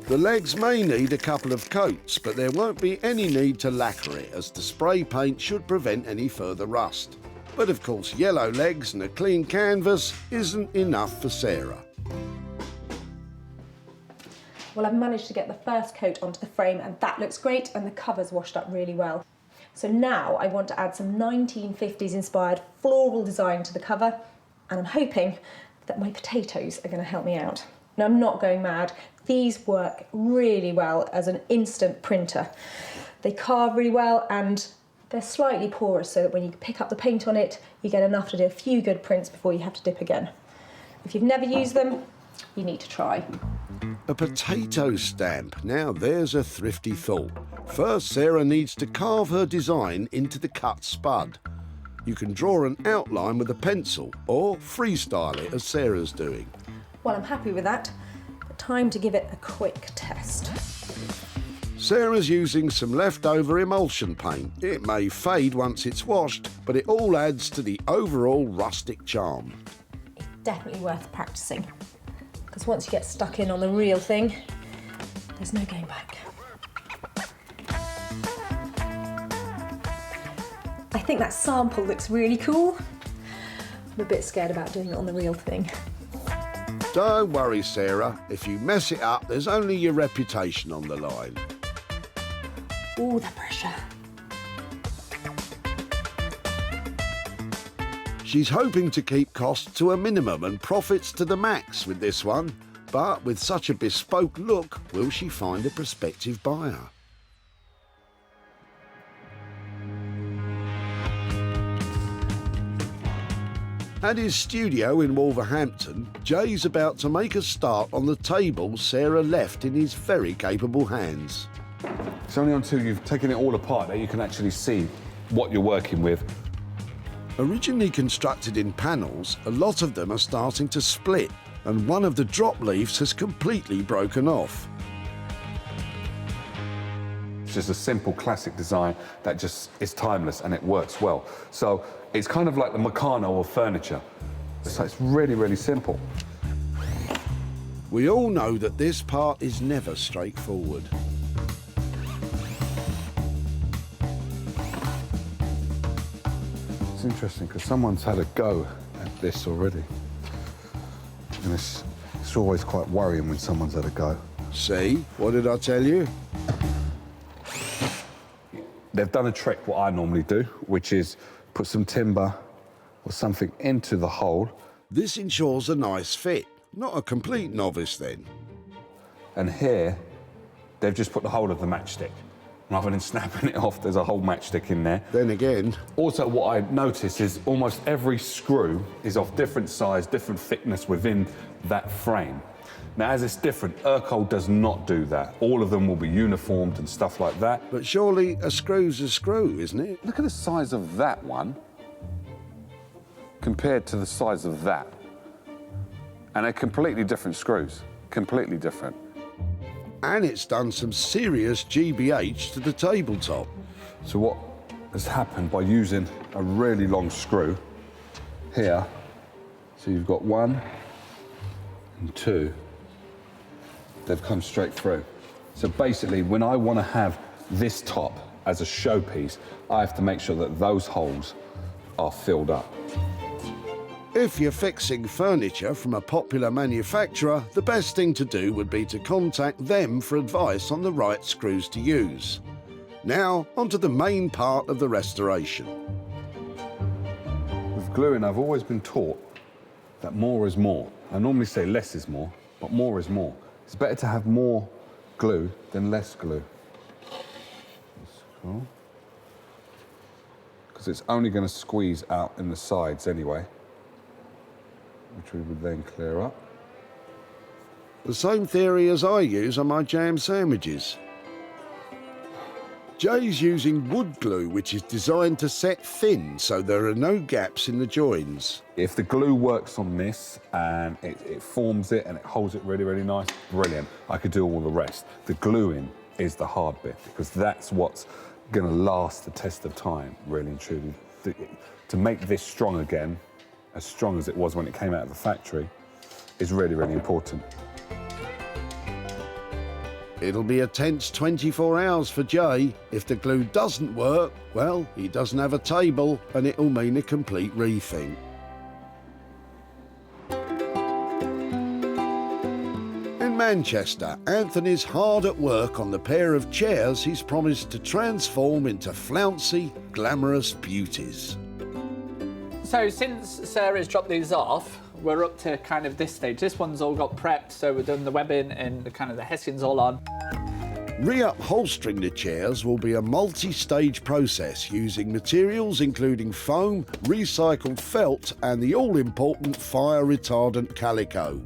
The legs may need a couple of coats, but there won't be any need to lacquer it, as the spray paint should prevent any further rust. But of course, yellow legs and a clean canvas isn't enough for Sarah. Well, I've managed to get the first coat onto the frame and that looks great and the cover's washed up really well. So now I want to add some 1950s inspired floral design to the cover and I'm hoping that my potatoes are going to help me out. Now, I'm not going mad. These work really well as an instant printer. They carve really well and they're slightly porous so that when you pick up the paint on it, you get enough to do a few good prints before you have to dip again. If you've never used them, you need to try. A potato stamp. Now there's a thrifty thought. First, Sarah needs to carve her design into the cut spud. You can draw an outline with a pencil or freestyle it as Sarah's doing. Well, I'm happy with that, but time to give it a quick test. Sarah's using some leftover emulsion paint. It may fade once it's washed, but it all adds to the overall rustic charm. It's definitely worth practicing, because once you get stuck in on the real thing, there's no going back. I think that sample looks really cool. I'm a bit scared about doing it on the real thing. Don't worry, Sarah. If you mess it up, there's only your reputation on the line. Ooh, the pressure. She's hoping to keep costs to a minimum and profits to the max with this one. But with such a bespoke look, will she find a prospective buyer? At his studio in Wolverhampton, Jay's about to make a start on the table Sarah left in his very capable hands. It's only until you've taken it all apart that you can actually see what you're working with. Originally constructed in panels, a lot of them are starting to split, and one of the drop leaves has completely broken off. It's just a simple classic design that just is timeless and it works well. So it's kind of like the Meccano of furniture. So it's really, really simple. We all know that this part is never straightforward. interesting because someone's had a go at this already. And it's always quite worrying when someone's had a go. See? What did I tell you? They've done a trick what I normally do, which is put some timber or something into the hole. This ensures a nice fit. Not a complete novice then. And here, they've just put the whole of the matchstick. Rather than snapping it off, there's a whole matchstick in there. Then again... Also, what I notice is almost every screw is of different size, different thickness within that frame. Now, as it's different, Urkel does not do that. All of them will be uniformed and stuff like that. But surely a screw's a screw, isn't it? Look at the size of that one compared to the size of that. And they're completely different screws, completely different. And it's done some serious GBH to the tabletop. So what has happened by using a really long screw here, so you've got 1 and 2, they've come straight through. So basically, when I want to have this top as a showpiece, I have to make sure that those holes are filled up. If you're fixing furniture from a popular manufacturer, the best thing to do would be to contact them for advice on the right screws to use. Now, onto the main part of the restoration. With gluing, I've always been taught that more is more. I normally say less is more, but more is more. It's better to have more glue than less glue. That's cool. Because it's only going to squeeze out in the sides anyway, which we would then clear up. The same theory as I use on my jam sandwiches. Jay's using wood glue, which is designed to set thin, so there are no gaps in the joins. If the glue works on this and it forms it and it holds it really, really nice, brilliant. I could do all the rest. The gluing is the hard bit because that's what's going to last the test of time, really and truly. To make this strong again, as strong as it was when it came out of the factory, is really, really important. It'll be a tense 24 hours for Jay. If the glue doesn't work, well, he doesn't have a table and it'll mean a complete rethink. In Manchester, Anthony's hard at work on the pair of chairs he's promised to transform into flouncy, glamorous beauties. So since Sarah's dropped these off, we're up to kind of this stage. This one's all got prepped, so we've done the webbing and the kind of the Hessian's all on. Re-upholstering the chairs will be a multi-stage process using materials including foam, recycled felt and the all-important fire-retardant calico.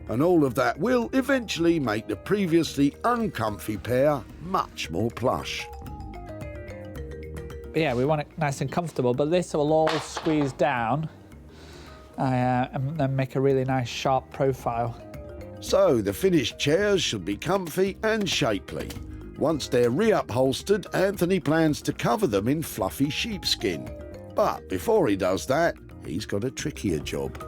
And all of that will eventually make the previously uncomfy pair much more plush. Yeah, we want it nice and comfortable, but this will all squeeze down and then make a really nice sharp profile. So the finished chairs should be comfy and shapely. Once they're re-upholstered, Anthony plans to cover them in fluffy sheepskin. But before he does that, he's got a trickier job.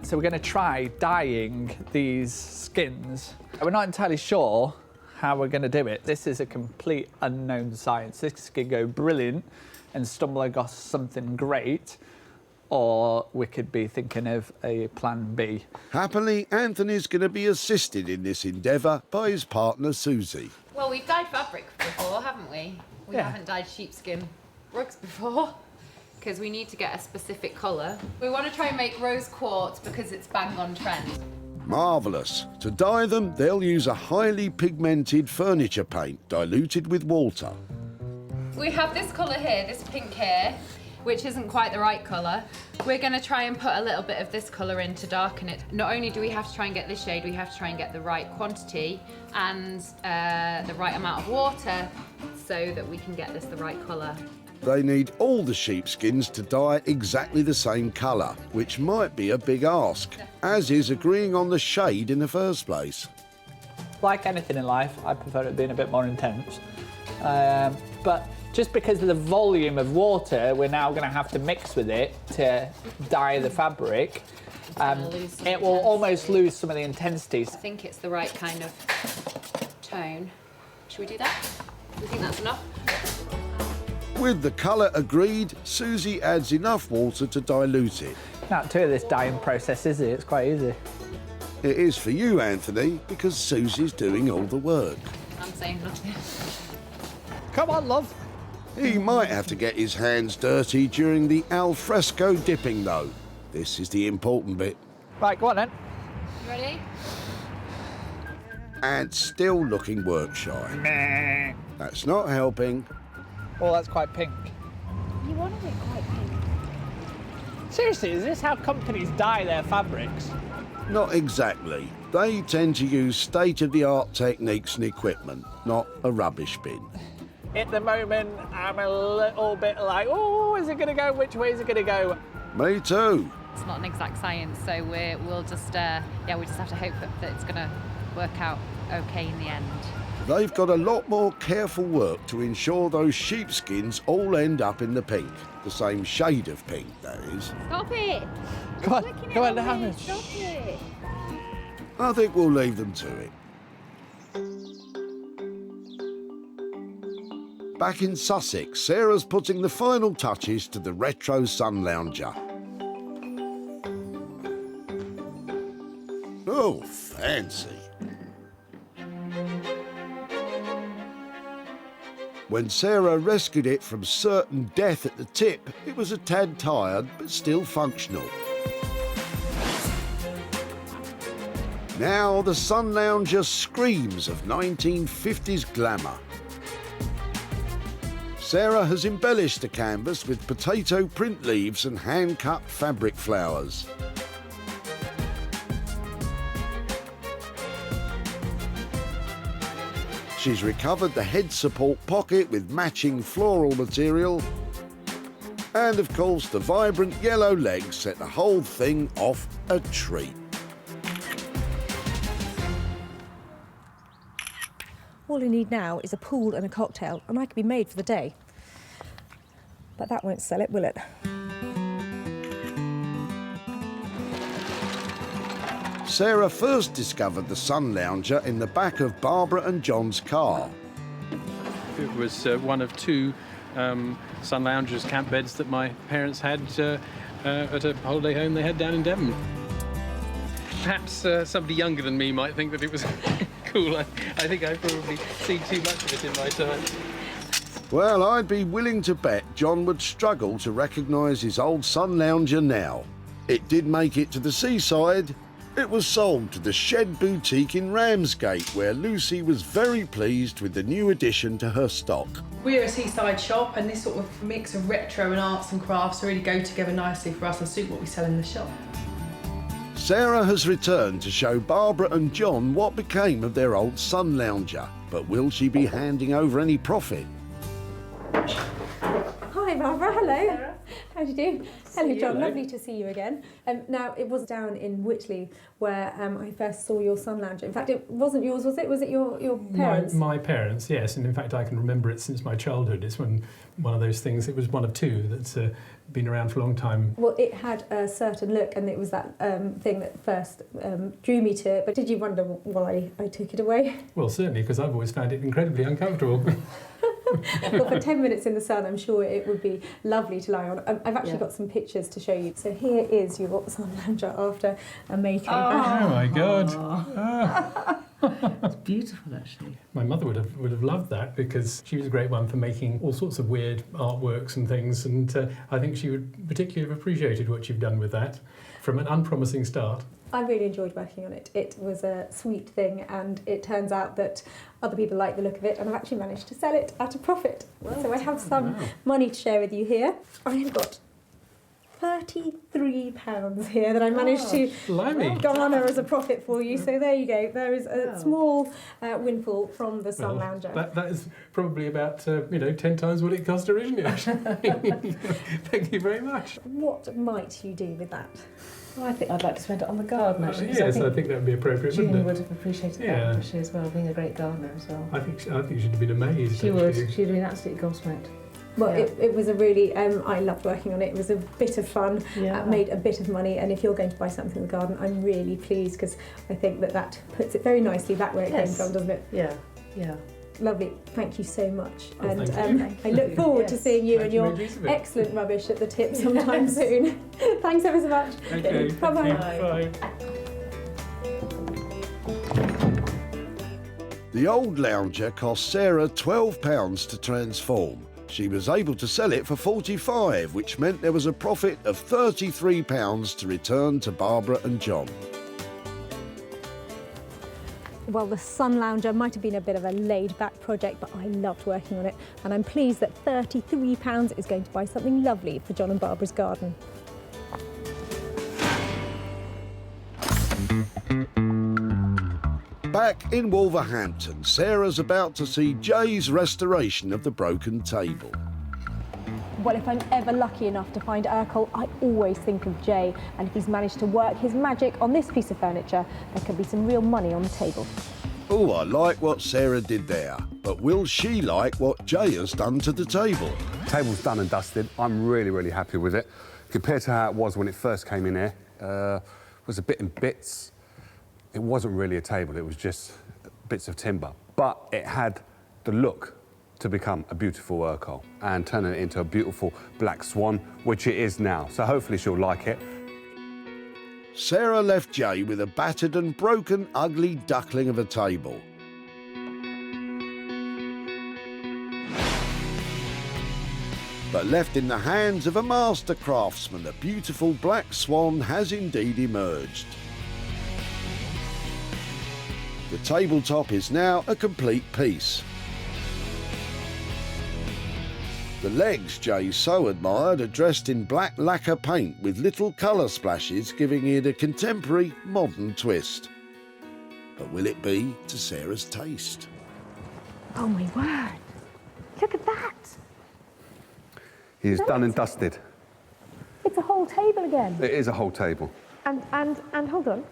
So we're going to try dyeing these skins. We're not entirely sure how we're going to do it. This is a complete unknown science. This could go brilliant and stumble across something great, or we could be thinking of a plan B. Happily, Anthony's going to be assisted in this endeavour by his partner Susie. Well, we've dyed fabric before, haven't we? We haven't dyed sheepskin rugs before, because we need to get a specific colour. We want to try and make rose quartz because it's bang on trend. Marvellous. To dye them, they'll use a highly pigmented furniture paint diluted with water. We have this colour here, this pink here, which isn't quite the right colour. We're going to try and put a little bit of this colour in to darken it. Not only do we have to try and get this shade, we have to try and get the right quantity and the right amount of water so that we can get this the right colour. They need all the sheepskins to dye exactly the same colour, which might be a big ask, as is agreeing on the shade in the first place. Like anything in life, I prefer it being a bit more intense. But just because of the volume of water we're now going to have to mix with it to dye the fabric, it will almost lose some of the intensities. I think it's the right kind of tone. Should we do that? Do you think that's enough? With the colour agreed, Susie adds enough water to dilute it. Not too of this dyeing process, is it? It's quite easy. It is for you, Anthony, because Susie's doing all the work. I'm saying nothing. Come on, love. He might have to get his hands dirty during the al fresco dipping, though. This is the important bit. Right, go on then. You ready? And still looking work shy. That's not helping. Oh, that's quite pink. You wanted it quite pink. Seriously, is this how companies dye their fabrics? Not exactly. They tend to use state-of-the-art techniques and equipment, not a rubbish bin. At the moment, I'm a little bit like, oh, is it going to go? Which way is it going to go? Me too. It's not an exact science, so we'll just we just have to hope that it's going to work out okay in the end. They've got a lot more careful work to ensure those sheepskins all end up in the pink. The same shade of pink, that is. Stop it! Come on, down. Stop it! I think we'll leave them to it. Back in Sussex, Sarah's putting the final touches to the retro sun lounger. Oh, fancy. When Sarah rescued it from certain death at the tip, it was a tad tired, but still functional. Now the sun lounger screams of 1950s glamour. Sarah has embellished the canvas with potato print leaves and hand-cut fabric flowers. She's recovered the head support pocket with matching floral material. And of course, the vibrant yellow legs set the whole thing off a treat. All I need now is a pool and a cocktail, and I could be made for the day. But that won't sell it, will it? Sarah first discovered the sun lounger in the back of Barbara and John's car. It was one of two sun loungers, camp beds that my parents had at a holiday home they had down in Devon. Perhaps somebody younger than me might think that it was cool. I think I've probably seen too much of it in my time. Well, I'd be willing to bet John would struggle to recognise his old sun lounger now. It did make it to the seaside. It was sold to the Shed Boutique in Ramsgate, where Lucy was very pleased with the new addition to her stock. We're a seaside shop, and this sort of mix of retro and arts and crafts really go together nicely for us and suit what we sell in the shop. Sarah has returned to show Barbara and John what became of their old sun lounger, but will she be handing over any profit? Hi, Barbara. Hello. How do you do? Hello, John. Lovely to see you again. Now, it was down in Whitley where I first saw your sun lounger. In fact, it wasn't yours, was it? Was it your parents'? My parents, yes. And in fact, I can remember it since my childhood. It's one of those things. It was one of two that's been around for a long time. Well, it had a certain look, and it was that thing that first drew me to it. But did you wonder why I took it away? Well, certainly, because I've always found it incredibly uncomfortable. Well, for 10 minutes in the sun, I'm sure it would be lovely to lie on. I've actually got some pictures to show you. So here is your sun lounger after a makeover. Oh my God. It's beautiful, actually. My mother would have loved that because she was a great one for making all sorts of weird artworks and things, and I think she would particularly have appreciated what you've done with that from an unpromising start. I really enjoyed working on it. It was a sweet thing, and it turns out that other people like the look of it, and I've actually managed to sell it at a profit. Well, so I have some money to share with you here. I have got £33 here that I managed to garner as a profit for you. So there you go. There is a small windfall from the sun lounger. That is probably about 10 times what it cost originally. Thank you very much. What might you do with that? Well, I think I'd like to spend it on the garden, actually. Yes, I think that would be appropriate, June wouldn't it? would have appreciated that, actually, as well, being a great gardener as well. I think she'd have been amazed. She would. She'd have been absolutely gobsmacked. Well, it was a really, I loved working on it. It was a bit of fun, made a bit of money, and if you're going to buy something in the garden, I'm really pleased because I think that puts it very nicely back where it came from, doesn't it? Yeah, yeah. Lovely, thank you so much. Oh, and thank you. I look forward to seeing you Glad and you your made use of it. excellent rubbish at the tip sometime soon. Thanks ever so much. Okay, Bye-bye. Bye. The old lounger cost Sarah £12 to transform. She was able to sell it for £45, which meant there was a profit of £33 to return to Barbara and John. Well, the Sun Lounger might have been a bit of a laid-back project, but I loved working on it, and I'm pleased that £33 is going to buy something lovely for John and Barbara's garden. Back in Wolverhampton, Sarah's about to see Jay's restoration of the broken table. Well, if I'm ever lucky enough to find Urkel, I always think of Jay, and if he's managed to work his magic on this piece of furniture, there could be some real money on the table. Oh, I like what Sarah did there, but will she like what Jay has done to the table? Table's done and dusted. I'm really, really happy with it. Compared to how it was when it first came in here, it was a bit in bits. It wasn't really a table, it was just bits of timber. But it had the look to become a beautiful Urkel and turn it into a beautiful black swan, which it is now. So hopefully she'll like it. Sarah left Jay with a battered and broken, ugly duckling of a table. But left in the hands of a master craftsman, a beautiful black swan has indeed emerged. The tabletop is now a complete piece. The legs Jay so admired are dressed in black lacquer paint with little colour splashes, giving it a contemporary, modern twist. But will it be to Sarah's taste? Oh my word! Look at that! He is done and dusted. It's a whole table again. It is a whole table. And hold on.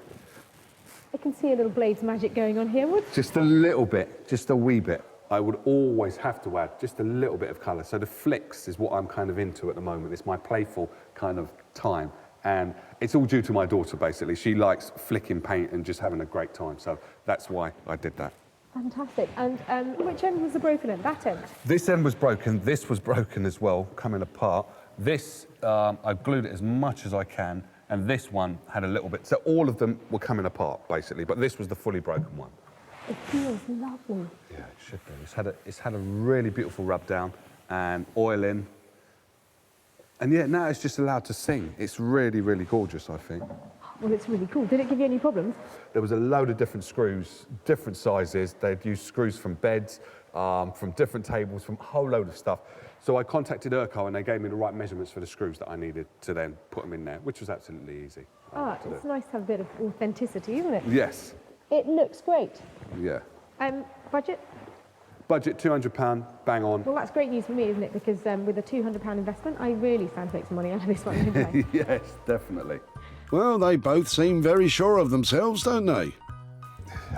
I can see a little Blades magic going on here. Just a little bit, just a wee bit. I would always have to add just a little bit of colour. So the flicks is what I'm kind of into at the moment. It's my playful kind of time. And it's all due to my daughter, basically. She likes flicking paint and just having a great time. So that's why I did that. Fantastic. And which end was the broken end? That end? This end was broken. This was broken as well, coming apart. This, I glued it as much as I can. And this one had a little bit. So all of them were coming apart, basically. But this was the fully broken one. It feels lovely. Yeah, it should be. It's had a really beautiful rub down and oil in. And yeah, now it's just allowed to sing. It's really, really gorgeous, I think. Well, it's really cool. Did it give you any problems? There was a load of different screws, different sizes. They'd used screws from beds, from different tables, from a whole load of stuff. So I contacted Urkel and they gave me the right measurements for the screws that I needed to then put them in there, which was absolutely easy. It's nice to have a bit of authenticity, isn't it? Yes. It looks great. Yeah. Budget? Budget, £200, bang on. Well, that's great news for me, isn't it? Because with a £200 investment, I really stand to make some money out of this one, don't I? Yes, definitely. Well, they both seem very sure of themselves, don't they?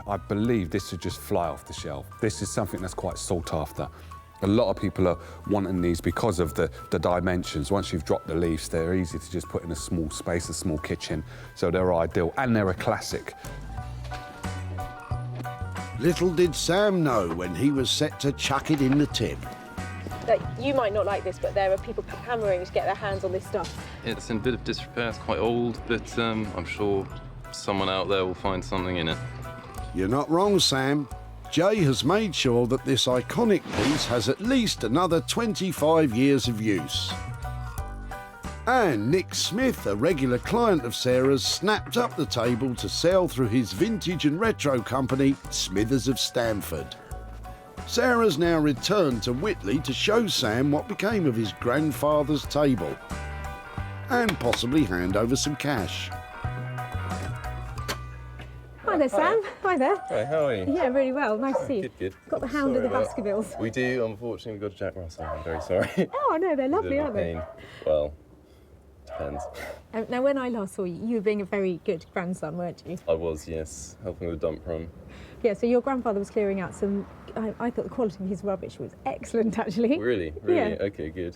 I believe this would just fly off the shelf. This is something that's quite sought after. A lot of people are wanting these because of the dimensions. Once you've dropped the leaves, they're easy to just put in a small space, a small kitchen. So they're ideal, and they're a classic. Little did Sam know when he was set to chuck it in the tip. You might not like this, but there are people hammering to get their hands on this stuff. It's in a bit of disrepair, it's quite old, but I'm sure someone out there will find something in it. You're not wrong, Sam. Jay has made sure that this iconic piece has at least another 25 years of use. And Nick Smith, a regular client of Sarah's, snapped up the table to sell through his vintage and retro company, Smithers of Stamford. Sarah's now returned to Whitley to show Sam what became of his grandfather's table and possibly hand over some cash. Hi there, Sam. Hi there. Hi, how are you? Yeah, really well. Nice to see you. Good. Got the hound of the Baskervilles. We do, unfortunately, we've got a Jack Russell. I'm very sorry. Oh, no, they're lovely, aren't they? Well, depends. Now, when I last saw you, you were being a very good grandson, weren't you? I was, yes, helping with the dump run. Yeah, so your grandfather was clearing out some... I thought the quality of his rubbish was excellent, actually. Really? Yeah. Okay, good.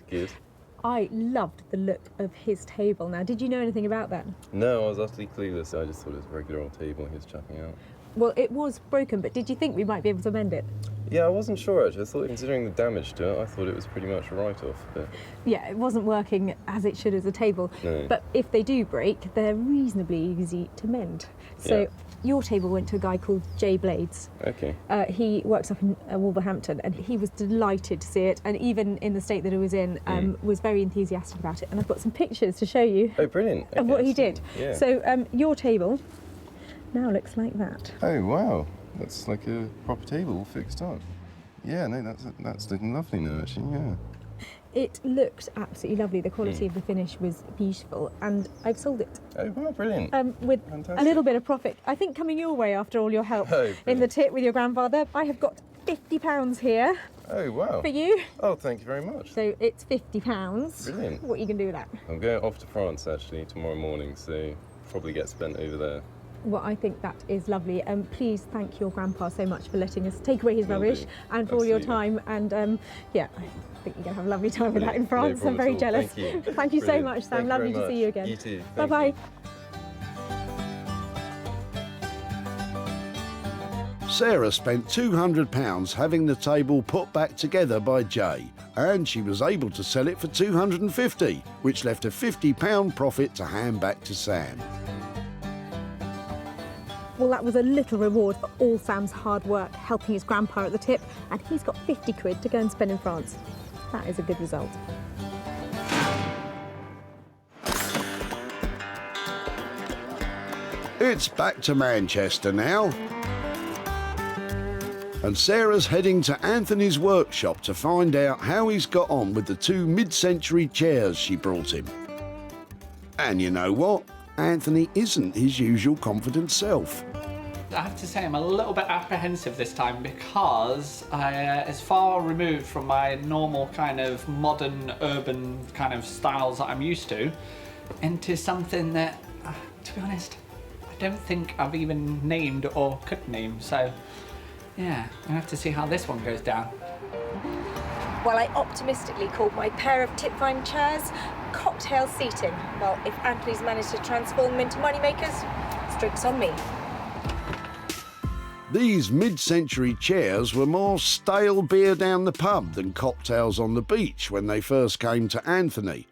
I loved the look of his table. Now, did you know anything about that? No, I was utterly clueless. I just thought it was a regular old table he was chucking out. Well, it was broken, but did you think we might be able to mend it? Yeah, I wasn't sure actually. I thought, considering the damage to it, I thought it was pretty much a write-off. But Yeah, it wasn't working as it should as a table. No. But if they do break, they're reasonably easy to mend. So Yeah. your table went to a guy called Jay Blades. okay. He works up in Wolverhampton, and he was delighted to see it, and even in the state that it was in, was very enthusiastic about it. And I've got some pictures to show you Oh, brilliant. of what he did. Yeah. So your table now looks like that. Oh wow, that's like a proper table all fixed up. Yeah, no, that's looking lovely now actually. Yeah. It looked absolutely lovely. The quality of the finish was beautiful, and I've sold it. Oh wow, brilliant. With Fantastic. a little bit of profit. I think coming your way after all your help Oh, in the tip with your grandfather, I have got £50 here Oh wow. for you. Oh, thank you very much. So it's £50. Brilliant. What are you going to do with that? I'm going off to France actually tomorrow morning, so probably get spent over there. Well, I think that is lovely. Please thank your grandpa so much for letting us take away his Will rubbish do. and for all your Absolutely. time. And yeah, I think you're going to have a lovely time with that in No France. problem I'm very at all. jealous. Thank you. Thank you so Brilliant. much, Sam. Thank you Lovely very to see you much. again. You too. Bye Thank bye. you. Sarah spent £200 having the table put back together by Jay, and she was able to sell it for £250, which left a £50 profit to hand back to Sam. Well, that was a little reward for all Sam's hard work helping his grandpa at the tip, and he's got 50 quid to go and spend in France. That is a good result. It's back to Manchester now. And Sarah's heading to Anthony's workshop to find out how he's got on with the 2 mid-century chairs she brought him. And you know what? Anthony isn't his usual confident self. I have to say I'm a little bit apprehensive this time because it's far removed from my normal kind of modern urban kind of styles that I'm used to into something that, to be honest, I don't think I've even named or could name. So yeah, I have to see how this one goes down. Well, I optimistically called my pair of tip-vine chairs cocktail seating. Well, if Anthony's managed to transform them into moneymakers, it's drinks on me. These mid-century chairs were more stale beer down the pub than cocktails on the beach when they first came to Anthony.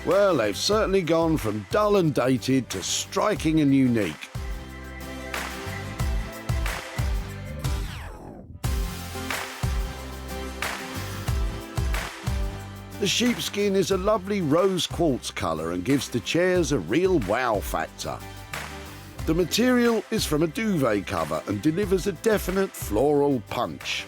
Well, they've certainly gone from dull and dated to striking and unique. The sheepskin is a lovely rose quartz colour and gives the chairs a real wow factor. The material is from a duvet cover and delivers a definite floral punch.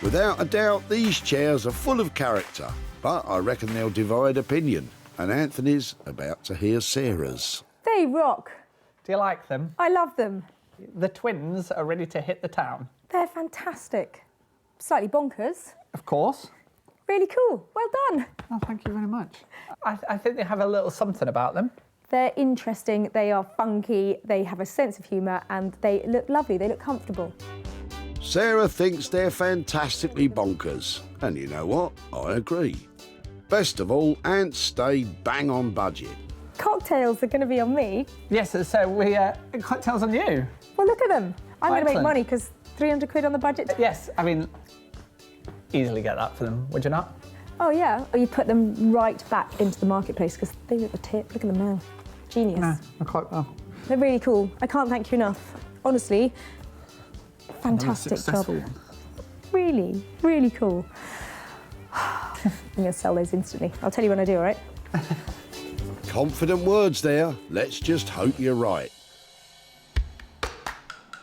Without a doubt, these chairs are full of character, but I reckon they'll divide opinion, and Anthony's about to hear Sarah's. They rock. Do you like them? I love them. The twins are ready to hit the town. They're fantastic. Slightly bonkers. Of course. Really cool. Well done. Oh, thank you very much. I think they have a little something about them. They're interesting, they are funky, they have a sense of humour, and they look lovely, they look comfortable. Sarah thinks they're fantastically bonkers, and you know what? I agree. Best of all, Ant stayed bang on budget. Cocktails are going to be on me. Yes, so we cocktails on you. Well, look at them. I'm going to make Excellent. money because 300 quid on the budget. Yes, I mean, easily get that for them, would you not? Oh, yeah. Or you put them right back into the marketplace because they look the tip. Look at them now. Genius. No, not quite well. They're really cool. I can't thank you enough. Honestly, fantastic job. Really, really cool. I'm going to sell those instantly. I'll tell you when I do, all right? Confident words there. Let's just hope you're right.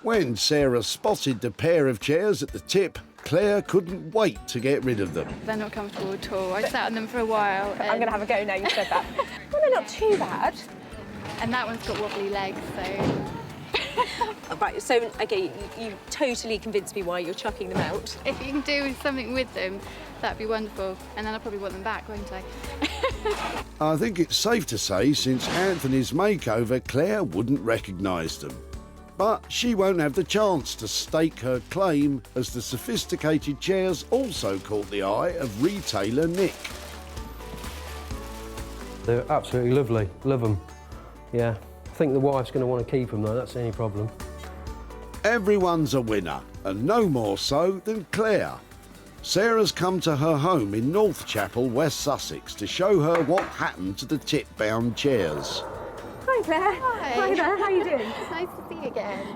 When Sarah spotted the pair of chairs at the tip, Claire couldn't wait to get rid of them. They're not comfortable at all. I sat on them for a while. I'm going to have a go now you said that. Well, they're not too bad. And that one's got wobbly legs, so... Right, so, OK, you totally convinced me why you're chucking them out. If you can do something with them, that'd be wonderful. And then I'll probably want them back, won't I? I think it's safe to say, since Anthony's makeover, Claire wouldn't recognise them. But she won't have the chance to stake her claim, as the sophisticated chairs also caught the eye of retailer Nick. They're absolutely lovely, love them. Yeah, I think the wife's going to want to keep them though, that's the only problem. Everyone's a winner, and no more so than Claire. Sarah's come to her home in North Chapel, West Sussex, to show her what happened to the tip-bound chairs. Hi Claire. Hi. There, how are you doing? It's nice to see you again.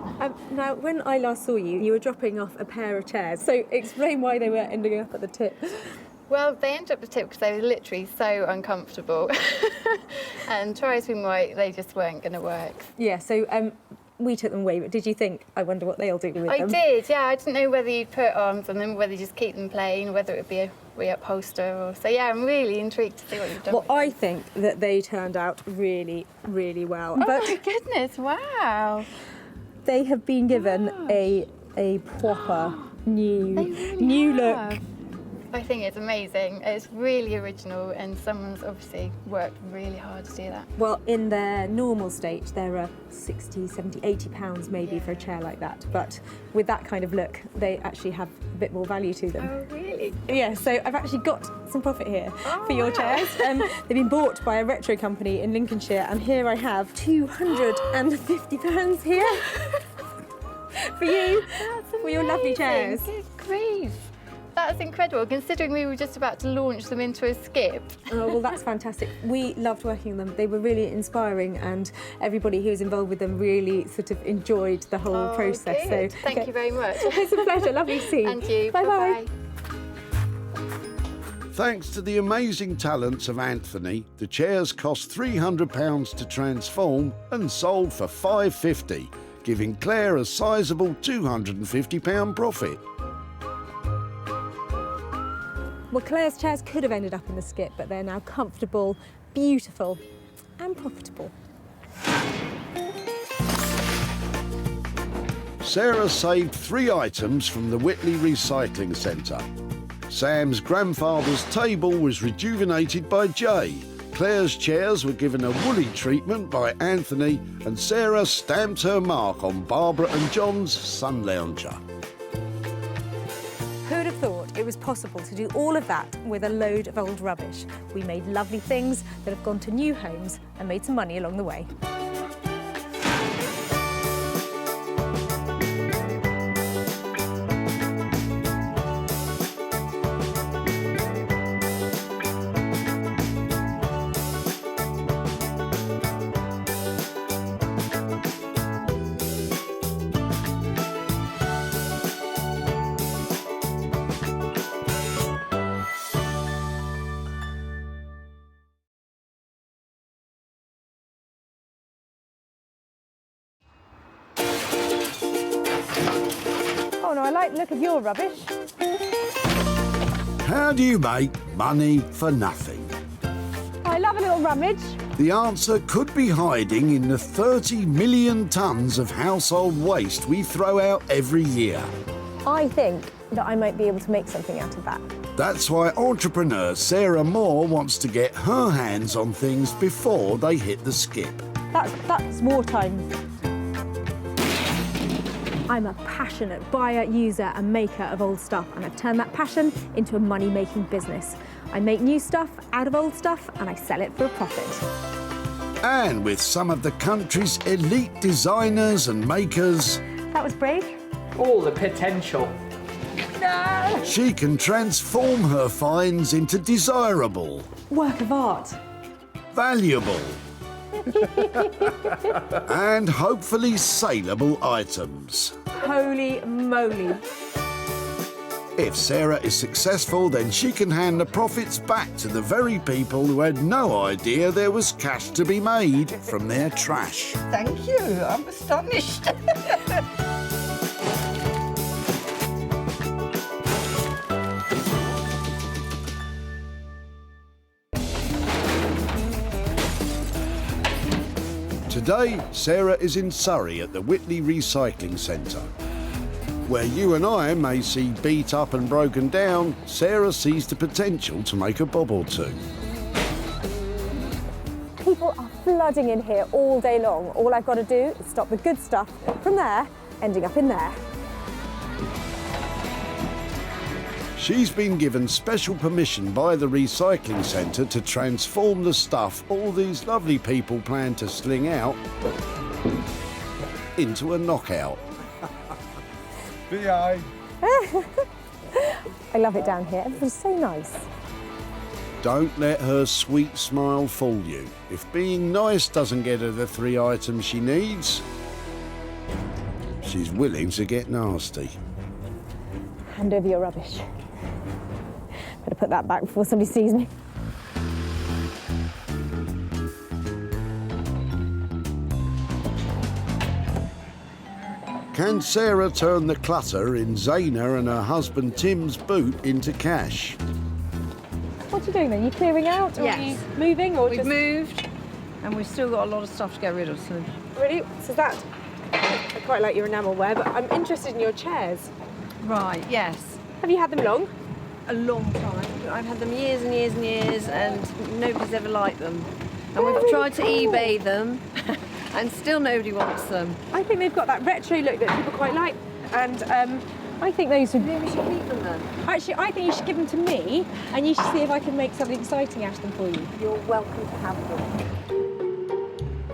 Now, when I last saw you, you were dropping off a pair of chairs, so explain why they were ending up at the tip. Well, they ended up at the tip because they were literally so uncomfortable. And try as we might, they just weren't going to work. Yeah, so we took them away, but did you think, I wonder what they'll do with them? I did, yeah. I didn't know whether you'd put arms on them, whether you just keep them plain, or whether it would be a re-upholster. Or so, yeah, I'm really intrigued to see what you've done. Well, I think that they turned out really, really well. Oh my goodness, wow. They have been given a proper new look. I think it's amazing. It's really original, and someone's obviously worked really hard to do that. Well, in their normal state, there are 60, 70, 80 pounds maybe for a chair like that. But with that kind of look, they actually have a bit more value to them. Oh, really? Yeah, so I've actually got some profit here for your chairs. They've been bought by a retro company in Lincolnshire, and here I have £250 here for you, for your lovely chairs. Good grief. That's incredible, considering we were just about to launch them into a skip. Oh, well, that's fantastic. We loved working on them. They were really inspiring, and everybody who was involved with them really sort of enjoyed the whole process. Good. So Thank you very much. It's a pleasure. Lovely to see you. And you. Bye-bye. Thanks to the amazing talents of Anthony, the chairs cost £300 to transform and sold for £550, giving Claire a sizable £250 profit. Well, Claire's chairs could have ended up in the skip, but they're now comfortable, beautiful, and profitable. Sarah saved 3 items from the Whitley Recycling Centre. Sam's grandfather's table was rejuvenated by Jay. Claire's chairs were given a woolly treatment by Anthony, and Sarah stamped her mark on Barbara and John's sun lounger. Who'd have thought it was possible to do all of that with a load of old rubbish? We made lovely things that have gone to new homes and made some money along the way. Oh no, I like the look of your rubbish. How do you make money for nothing? I love a little rummage. The answer could be hiding in the 30 million tonnes of household waste we throw out every year. I think that I might be able to make something out of that. That's why entrepreneur Sarah Moore wants to get her hands on things before they hit the skip. That's wartime. I'm a passionate buyer, user and maker of old stuff, and I've turned that passion into a money-making business. I make new stuff out of old stuff and I sell it for a profit. And with some of the country's elite designers and makers, That was brave. All the potential. No! she can transform her finds into desirable, Work of art. valuable, and hopefully saleable items. Holy moly. If Sarah is successful, then she can hand the profits back to the very people who had no idea there was cash to be made from their trash. Thank you, I'm astonished. Today, Sarah is in Surrey at the Whitley Recycling Centre. Where you and I may see beat up and broken down, Sarah sees the potential to make a bob or two. People are flooding in here all day long. All I've got to do is stop the good stuff from there ending up in there. She's been given special permission by the recycling centre to transform the stuff all these lovely people plan to sling out into a knockout. Behind. I love it down here. Everything's so nice. Don't let her sweet smile fool you. If being nice doesn't get her the 3 items she needs, she's willing to get nasty. Hand over your rubbish. Better put that back before somebody sees me. Can Sarah turn the clutter in Zaina and her husband Tim's boot into cash? What are you doing then? You clearing out? Or Yes. are you moving? Or We've just moved, and we've still got a lot of stuff to get rid of. So Really? So that, I quite like your enamelware, but I'm interested in your chairs. right, yes, Have you had them long? a long time. I've had them years and years and years, and nobody's ever liked them. And we've tried to eBay them, and still nobody wants them. I think they've got that retro look that people quite like, and I think those would. Maybe we should keep them then. Actually, I think you should give them to me, and you should see if I can make something exciting out of them for you. You're welcome to have them.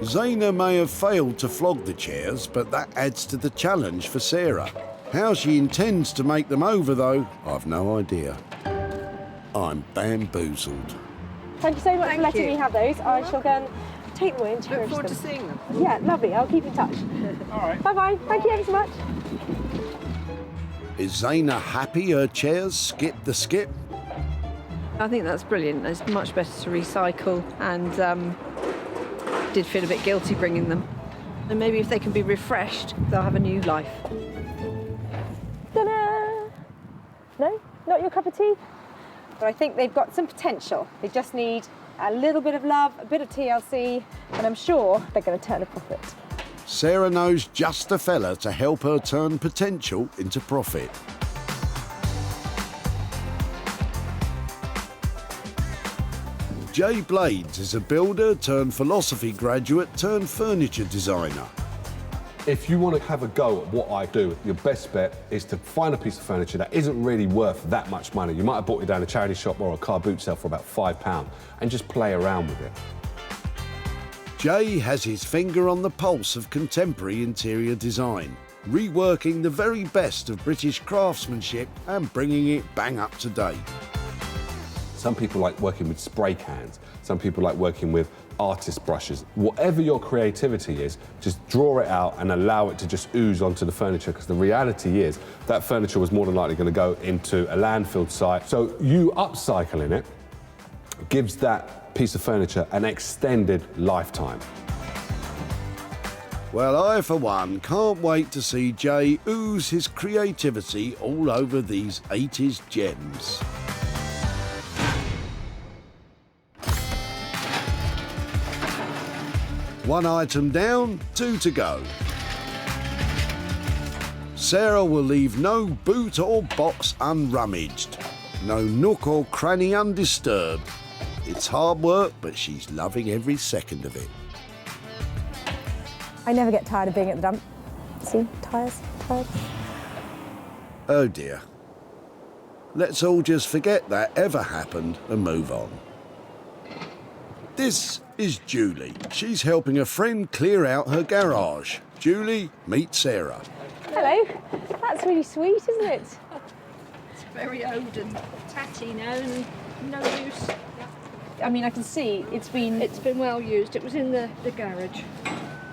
Zaina may have failed to flog the chairs, but that adds to the challenge for Sarah. How she intends to make them over, though, I've no idea. I'm bamboozled. Thank you so much for letting you. me have those. I shall go and take them away and cherish Look forward them. to seeing them. Yeah, lovely. I'll keep in touch. All right. Bye-bye. Thank you ever so much. Is Zaina happy her chairs skip the skip? I think that's brilliant. It's much better to recycle, and did feel a bit guilty bringing them. And maybe if they can be refreshed, they'll have a new life. Ta-da! No? Not your cup of tea? But I think they've got some potential. They just need a little bit of love, a bit of TLC, and I'm sure they're going to turn a profit. Sarah knows just the fella to help her turn potential into profit. Jay Blades is a builder turned philosophy graduate turned furniture designer. If you want to have a go at what I do, your best bet is to find a piece of furniture that isn't really worth that much money. You might have bought it down a charity shop or a car boot sale for about £5 and just play around with it. Jay has his finger on the pulse of contemporary interior design, reworking the very best of British craftsmanship and bringing it bang up to date. Some people like working with spray cans. Some people like working with artist brushes. Whatever your creativity is, just draw it out and allow it to just ooze onto the furniture, because the reality is that furniture was more than likely going to go into a landfill site. So you upcycling it gives that piece of furniture an extended lifetime. Well, I, for one, can't wait to see Jay ooze his creativity all over these 80s gems. One item down, 2 to go. Sarah will leave no boot or box unrummaged, no nook or cranny undisturbed. It's hard work, but she's loving every second of it. I never get tired of being at the dump. See, tyres. Oh dear. Let's all just forget that ever happened and move on. This is Julie. She's helping a friend clear out her garage. Julie, meet Sarah. Hello. That's really sweet, isn't it? It's very old and tatty now and no use. I mean, I can see it's been well used. It was in the garage.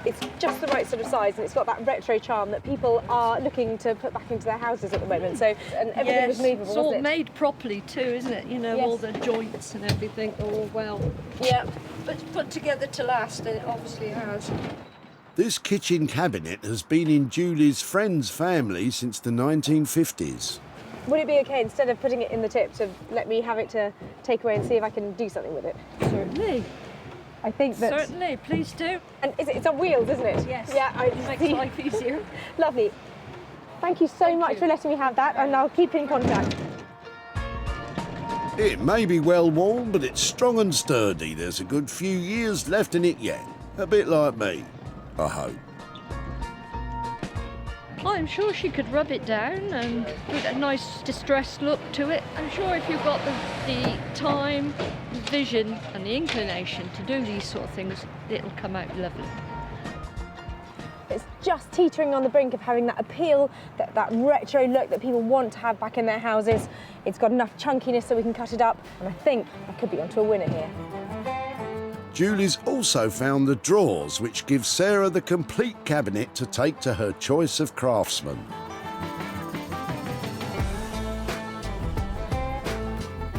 It's just the right sort of size, and it's got that retro charm that people are looking to put back into their houses at the moment. So, and everything was movable, it's all wasn't it? made properly too, isn't it? You know, Yes. all the joints and everything, all well. Yeah. But it's put together to last, and it obviously has. This kitchen cabinet has been in Julie's friend's family since the 1950s. Would it be okay, instead of putting it in the tip, to let me have it to take away and see if I can do something with it? Certainly. I think that... Certainly, please do. And it's on wheels, isn't it? Yes. Yeah, It makes life easier. Lovely. Thank you so much for letting me have that, and I'll keep in contact. It may be well worn, but it's strong and sturdy. There's a good few years left in it yet. A bit like me, I hope. I'm sure she could rub it down and put a nice distressed look to it. I'm sure if you've got the time, the vision and the inclination to do these sort of things, it'll come out lovely. It's just teetering on the brink of having that appeal, that retro look that people want to have back in their houses. It's got enough chunkiness so we can cut it up, and I think I could be onto a winner here. Julie's also found the drawers, which give Sarah the complete cabinet to take to her choice of craftsman.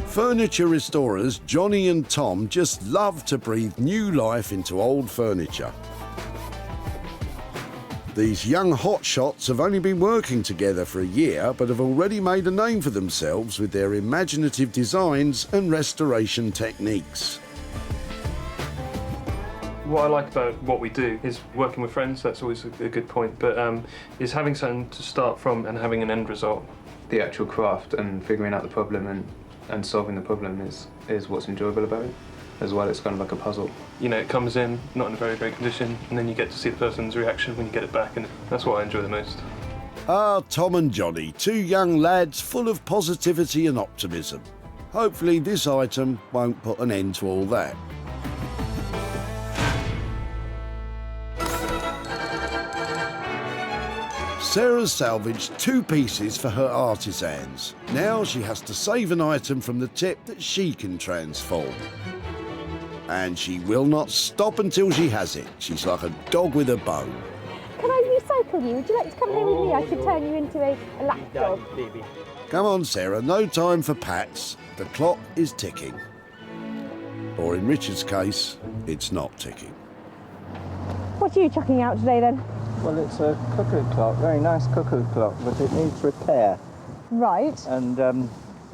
Furniture restorers Johnny and Tom just love to breathe new life into old furniture. These young hotshots have only been working together for a year, but have already made a name for themselves with their imaginative designs and restoration techniques. What I like about what we do is working with friends. That's always a good point, but is having something to start from and having an end result. The actual craft and figuring out the problem and solving the problem is what's enjoyable about it. As well, it's kind of like a puzzle. You know, it comes in not in a very great condition, and then you get to see the person's reaction when you get it back, and that's what I enjoy the most. Ah, Tom and Johnny, two young lads full of positivity and optimism. Hopefully this item won't put an end to all that. Sarah's salvaged 2 pieces for her artisans. Now she has to save an item from the tip that she can transform. And she will not stop until she has it. She's like a dog with a bone. Can I recycle you? Would you like to come here with me? I could turn you into a lap dog. Come on, Sarah, no time for pats. The clock is ticking. Or in Richard's case, it's not ticking. What are you chucking out today then? Well, it's a cuckoo clock, very nice cuckoo clock, but it needs repair. Right. And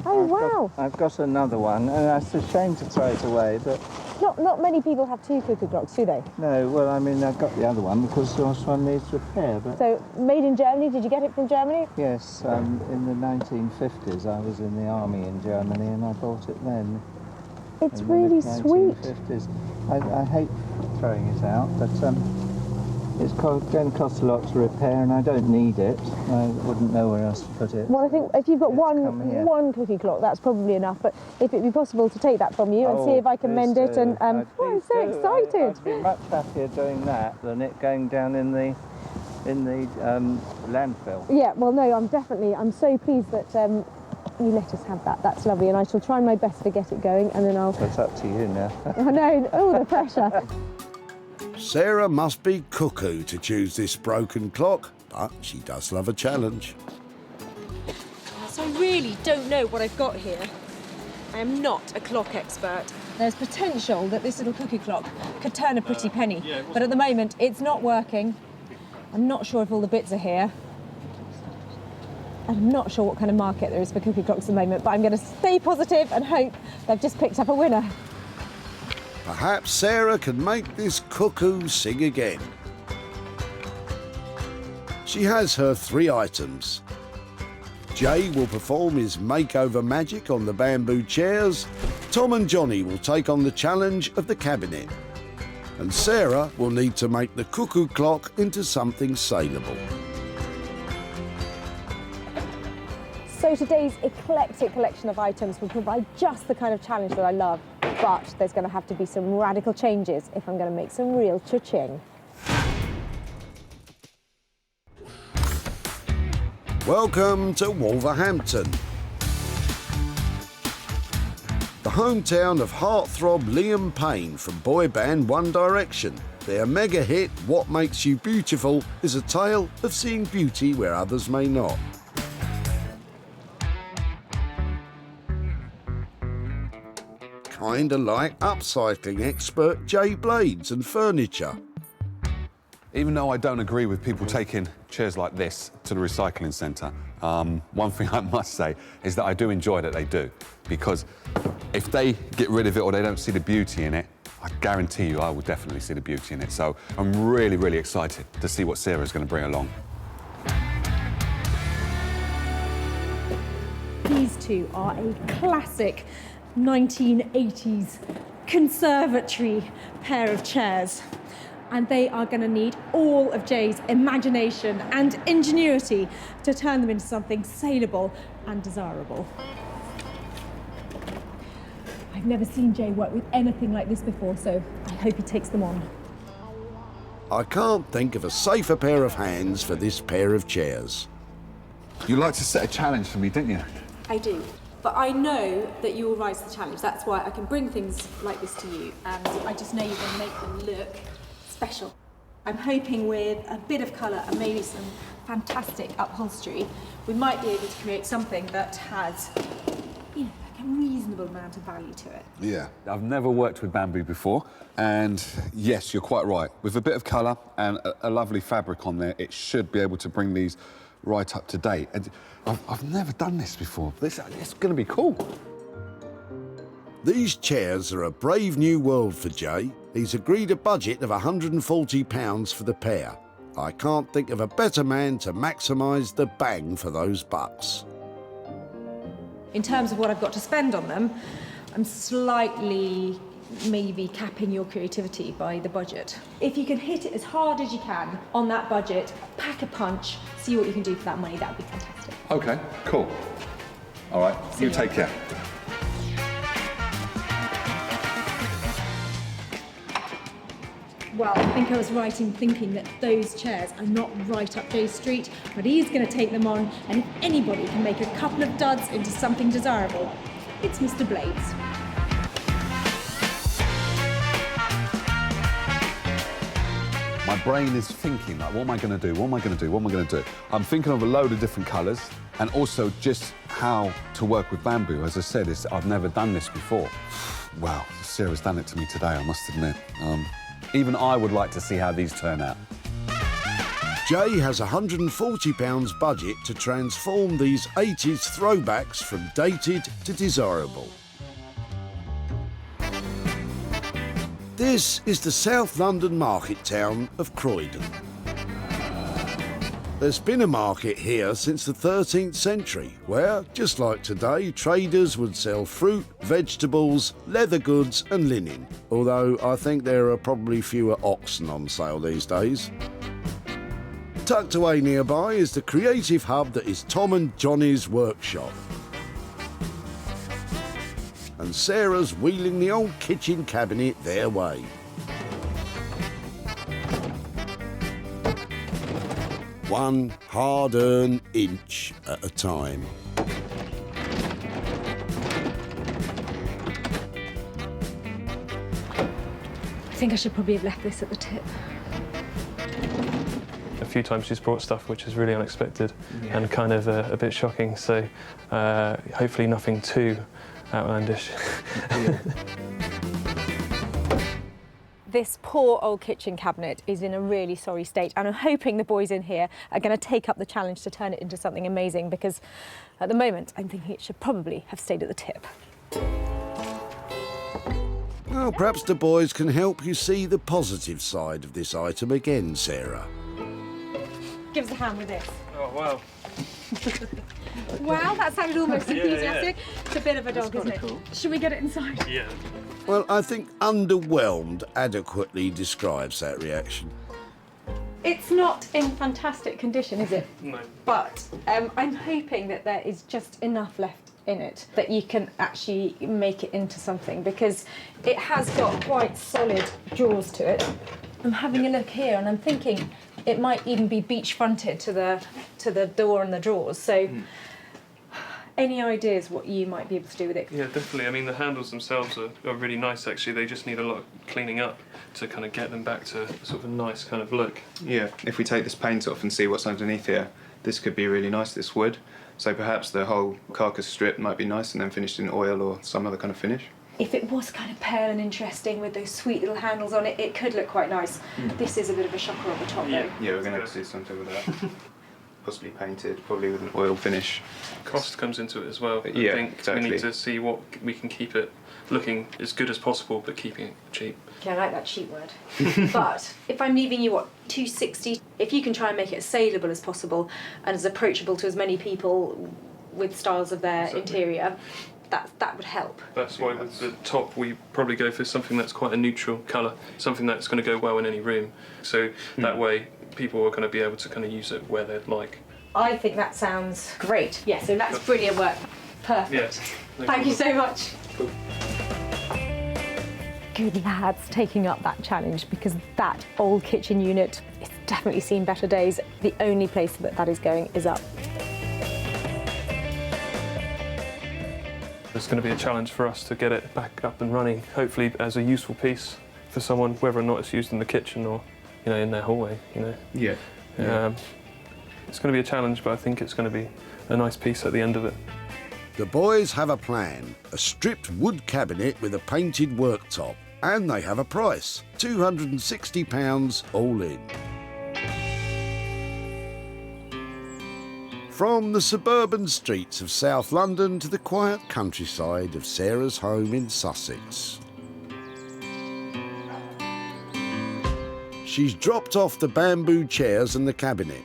wow. I've got another one, and it's a shame to throw it away, but... Not many people have 2 cuckoo clocks, do they? No, well, I mean, I've got the other one because the last one needs repair, but... So, made in Germany, did you get it from Germany? Yes, in the 1950s, I was in the army in Germany, and I bought it then. It's really sweet. 1950s. I hate throwing it out, but it's going to cost a lot to repair, and I don't need it. I wouldn't know where else to put it. Well, I think if you've got one cookie clock, that's probably enough. But if it'd be possible to take that from you and see if I can mend it, and I'm so excited. I'd be much happier doing that than it going down in the landfill. Yeah, well, no, I'm so pleased that you let us have that. That's lovely, and I shall try my best to get it going, and then I'll... It's up to you now. I know, all the pressure. Sarah must be cuckoo to choose this broken clock, but she does love a challenge. So I really don't know what I've got here. I am not a clock expert. There's potential that this little cookie clock could turn a pretty penny, but at the moment it's not working. I'm not sure if all the bits are here. I'm not sure what kind of market there is for cookie clocks at the moment, but I'm going to stay positive and hope they've just picked up a winner. Perhaps Sarah can make this cuckoo sing again. She has her 3 items. Jay will perform his makeover magic on the bamboo chairs. Tom and Johnny will take on the challenge of the cabinet. And Sarah will need to make the cuckoo clock into something saleable. So today's eclectic collection of items will provide just the kind of challenge that I love. But there's going to have to be some radical changes if I'm going to make some real cha-ching. Welcome to Wolverhampton, the hometown of heartthrob Liam Payne from boy band One Direction. Their mega hit, What Makes You Beautiful, is a tale of seeing beauty where others may not. Kinda like upcycling expert Jay Blades and furniture. Even though I don't agree with people taking chairs like this to the recycling centre, one thing I must say is that I do enjoy that they do, because if they get rid of it or they don't see the beauty in it, I guarantee you I will definitely see the beauty in it. So I'm really, really excited to see what Sarah's going to bring along. These two are a classic 1980s conservatory pair of chairs. And they are going to need all of Jay's imagination and ingenuity to turn them into something saleable and desirable. I've never seen Jay work with anything like this before, so I hope he takes them on. I can't think of a safer pair of hands for this pair of chairs. You like to set a challenge for me, didn't you? I do. But I know that you will rise to the challenge. That's why I can bring things like this to you. And I just know you're going to make them look special. I'm hoping with a bit of colour and maybe some fantastic upholstery, we might be able to create something that has, you know, like a reasonable amount of value to it. Yeah. I've never worked with bamboo before, and yes, you're quite right. With a bit of colour and a lovely fabric on there, it should be able to bring these right up to date. And I've never done this before. It's going to be cool. These chairs are a brave new world for Jay. He's agreed a budget of £140 for the pair. I can't think of a better man to maximise the bang for those bucks. In terms of what I've got to spend on them, I'm slightly maybe capping your creativity by the budget. If you can hit it as hard as you can on that budget, pack a punch, see what you can do for that money, that would be fantastic. OK, cool. All right, you take care. Well, I think I was right in thinking that those chairs are not right up Jay's street, but he's going to take them on, and if anybody can make a couple of duds into something desirable, it's Mr. Blades. My brain is thinking, like, what am I going to do? What am I going to do? What am I going to do? I'm thinking of a load of different colours and also just how to work with bamboo. As I said, I've never done this before. Wow, Sarah's done it to me today, I must admit. Even I would like to see how these turn out. Jay has £140 budget to transform these 80s throwbacks from dated to desirable. This is the South London market town of Croydon. There's been a market here since the 13th century, where, just like today, traders would sell fruit, vegetables, leather goods and linen, although I think there are probably fewer oxen on sale these days. Tucked away nearby is the creative hub that is Tom and Johnny's workshop. And Sarah's wheeling the old kitchen cabinet their way. One hard-earned inch at a time. I think I should probably have left this at the tip. A few times she's brought stuff which is really unexpected and kind of a bit shocking, so hopefully nothing too outlandish. This poor old kitchen cabinet is in a really sorry state, and I'm hoping the boys in here are going to take up the challenge to turn it into something amazing, because at the moment I'm thinking it should probably have stayed at the tip. Well, perhaps the boys can help you see the positive side of this item again, Sarah. Give us a hand with this. Oh, wow. Wow, that sounded almost Yeah, enthusiastic. It's a bit of a dog, isn't it? cool. Should we get it inside? Yeah. Well, I think underwhelmed adequately describes that reaction. It's not in fantastic condition, is it? No. But I'm hoping that there is just enough left in it that you can actually make it into something, because it has got quite solid drawers to it. I'm having a look here and I'm thinking it might even be beach fronted to the door and the drawers. So any ideas what you might be able to do with it? Yeah, definitely. I mean, the handles themselves are really nice, actually. They just need a lot of cleaning up to kind of get them back to sort of a nice kind of look. Yeah, if we take this paint off and see what's underneath here, this could be really nice, this wood. So perhaps the whole carcass strip might be nice and then finished in oil or some other kind of finish. If it was kind of pale and interesting with those sweet little handles on it, it could look quite nice. This is a bit of a shocker on the top, though. Yeah, we're going to have to do something with that. Possibly painted, probably with an oil finish. Cost comes into it as well. I Yeah, think exactly. we need to see what we can keep it looking as good as possible, but keeping it cheap. Okay, I like that cheap word. But if I'm leaving you, what, $260? If you can try and make it as saleable as possible and as approachable to as many people with styles of their interior, that would help. That's why with the top we probably go for something that's quite a neutral colour, something that's going to go well in any room. So that way people are going to be able to kind of use it where they'd like. I think that sounds great. Yeah, so that's brilliant work. Perfect. Yes. Thank you so much. Cool. Good lads taking up that challenge, because that old kitchen unit, it's definitely seen better days. The only place that is going is up. It's going to be a challenge for us to get it back up and running, hopefully as a useful piece for someone, whether or not it's used in the kitchen or, you know, in their hallway, you know. Yeah. It's going to be a challenge, but I think it's going to be a nice piece at the end of it. The boys have a plan, a stripped wood cabinet with a painted worktop, and they have a price, £260 all in. From the suburban streets of South London to the quiet countryside of Sarah's home in Sussex. She's dropped off the bamboo chairs and the cabinet.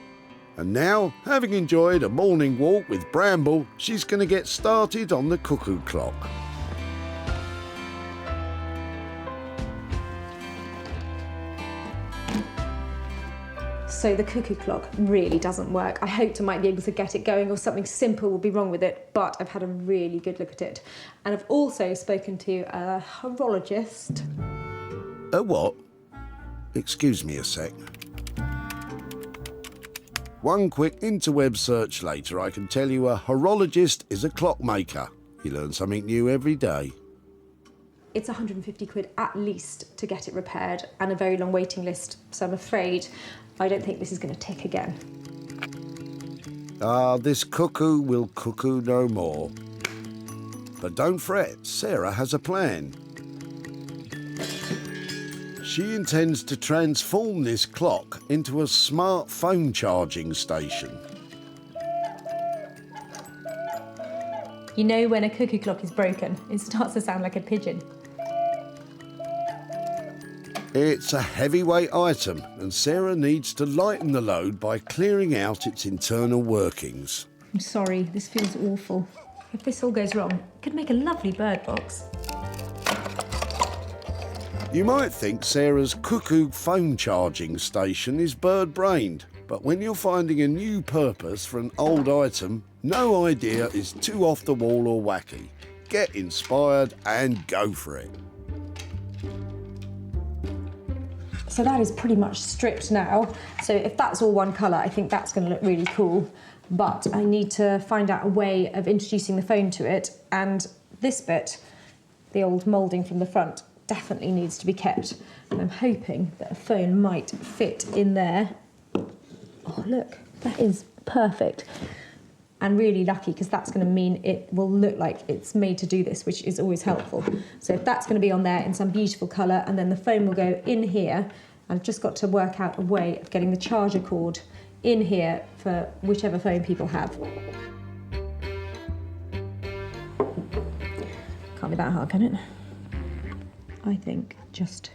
And now, having enjoyed a morning walk with Bramble, she's going to get started on the cuckoo clock. So the cuckoo clock really doesn't work. I hoped I might be able to get it going, or something simple will be wrong with it, but I've had a really good look at it. And I've also spoken to a horologist. A what? Excuse me a sec. One quick interweb search later, I can tell you a horologist is a clockmaker. You learn something new every day. It's 150 quid at least to get it repaired, and a very long waiting list, so I'm afraid I don't think this is going to tick again. This cuckoo will cuckoo no more. But don't fret, Sarah has a plan. She intends to transform this clock into a smart phone charging station. You know when a cuckoo clock is broken, it starts to sound like a pigeon. It's a heavyweight item, and Sarah needs to lighten the load by clearing out its internal workings. I'm sorry, this feels awful. If this all goes wrong, it could make a lovely bird box. You might think Sarah's cuckoo phone charging station is bird-brained, but when you're finding a new purpose for an old item, no idea is too off the wall or wacky. Get inspired and go for it. So that is pretty much stripped now. So if that's all one colour, I think that's going to look really cool. But I need to find out a way of introducing the phone to it. And this bit, the old moulding from the front, definitely needs to be kept. And I'm hoping that a phone might fit in there. Oh, look, that is perfect. And really lucky, because that's going to mean it will look like it's made to do this, which is always helpful. So if that's going to be on there in some beautiful colour, and then the phone will go in here, I've just got to work out a way of getting the charger cord in here for whichever phone people have. Can't be that hard, can it? I think just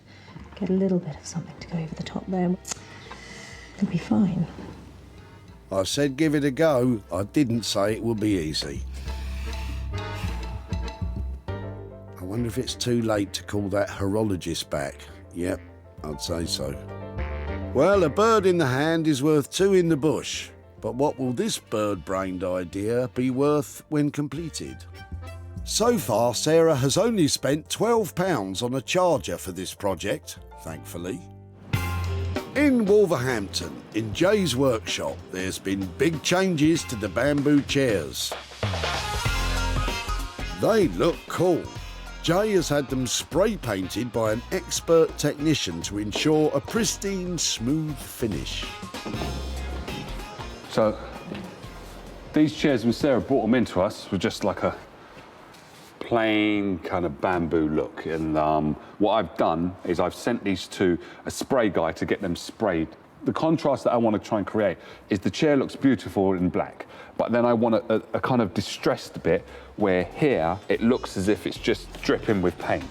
get a little bit of something to go over the top there. It'll be fine. I said give it a go. I didn't say it would be easy. I wonder if it's too late to call that horologist back. Yep, I'd say so. Well, a bird in the hand is worth two in the bush. But what will this bird-brained idea be worth when completed? So far, Sarah has only spent £12 on a charger for this project, thankfully. In Wolverhampton, in Jay's workshop, there's been big changes to the bamboo chairs. They look cool. Jay has had them spray painted by an expert technician to ensure a pristine, smooth finish. So, these chairs, when Sarah brought them into us, were just like a plain kind of bamboo look. And what I've done is I've sent these to a spray guy to get them sprayed. The contrast that I want to try and create is the chair looks beautiful in black, but then I want a kind of distressed bit where here it looks as if it's just dripping with paint.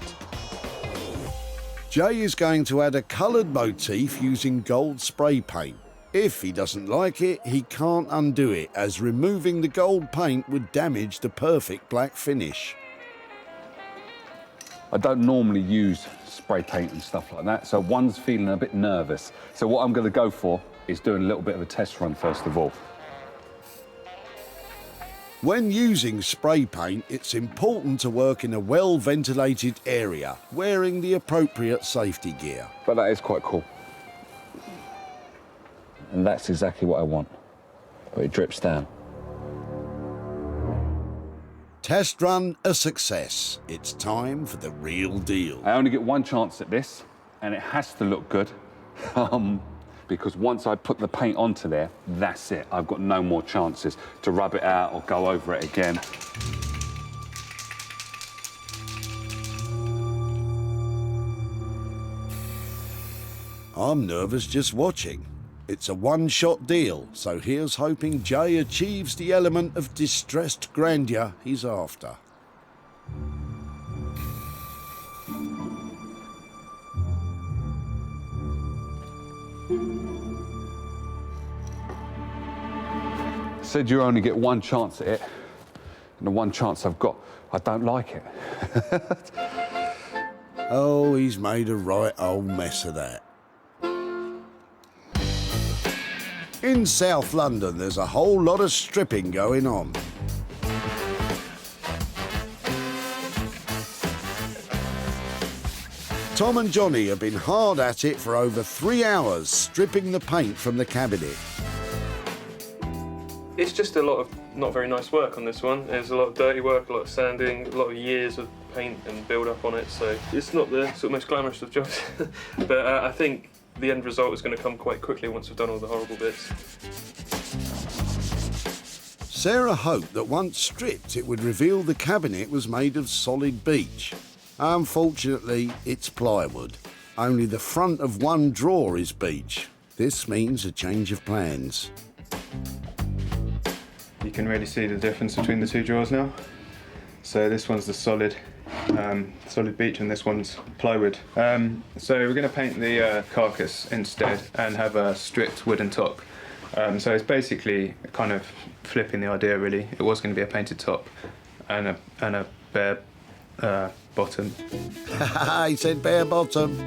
Jay is going to add a coloured motif using gold spray paint. If he doesn't like it, he can't undo it, as removing the gold paint would damage the perfect black finish. I don't normally use spray paint and stuff like that, so one's feeling a bit nervous. So what I'm going to go for is doing a little bit of a test run first of all. When using spray paint, it's important to work in a well-ventilated area, wearing the appropriate safety gear. But that is quite cool. And that's exactly what I want. But it drips down. Test run a success. It's time for the real deal. I only get one chance at this, and it has to look good. Because once I put the paint onto there, that's it. I've got no more chances to rub it out or go over it again. I'm nervous just watching. It's a one-shot deal, so here's hoping Jay achieves the element of distressed grandeur he's after. Said you only get one chance at it, and the one chance I've got, I don't like it. Oh, he's made a right old mess of that. In South London, there's a whole lot of stripping going on. Tom and Johnny have been hard at it for over 3 hours, stripping the paint from the cabinet. It's just a lot of not very nice work on this one. There's a lot of dirty work, a lot of sanding, a lot of years of paint and build-up on it, so it's not the sort of most glamorous of jobs. But I think the end result is going to come quite quickly once we've done all the horrible bits. Sarah hoped that once stripped, it would reveal the cabinet was made of solid beech. Unfortunately, it's plywood. Only the front of one drawer is beech. This means a change of plans. You can really see the difference between the two drawers now. So this one's the solid beech and this one's plywood. So we're going to paint the carcass instead and have a stripped wooden top. So it's basically kind of flipping the idea really. It was going to be a painted top and a bare bottom. He said bare bottom.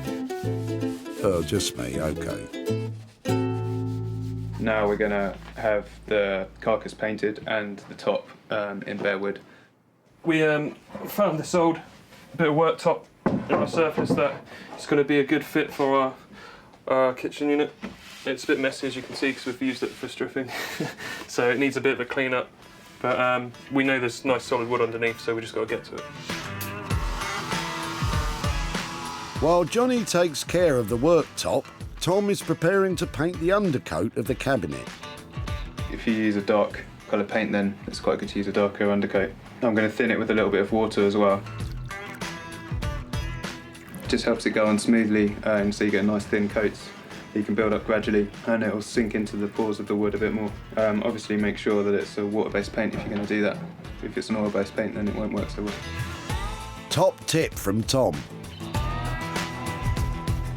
Oh, just me, okay. Now we're going to have the carcass painted and the top in bare wood. We found this old bit of worktop in our surface that is going to be a good fit for our kitchen unit. It's a bit messy, as you can see, because we've used it for stripping. So it needs a bit of a clean up. But we know there's nice solid wood underneath, so we just got to get to it. While Johnny takes care of the worktop, Tom is preparing to paint the undercoat of the cabinet. If you use a dark colour paint, then it's quite good to use a darker undercoat. I'm going to thin it with a little bit of water as well. Just helps it go on smoothly, and so you get nice thin coats. You can build up gradually, and it will sink into the pores of the wood a bit more. Obviously, make sure that it's a water-based paint if you're going to do that. If it's an oil-based paint, then it won't work so well. Top tip from Tom.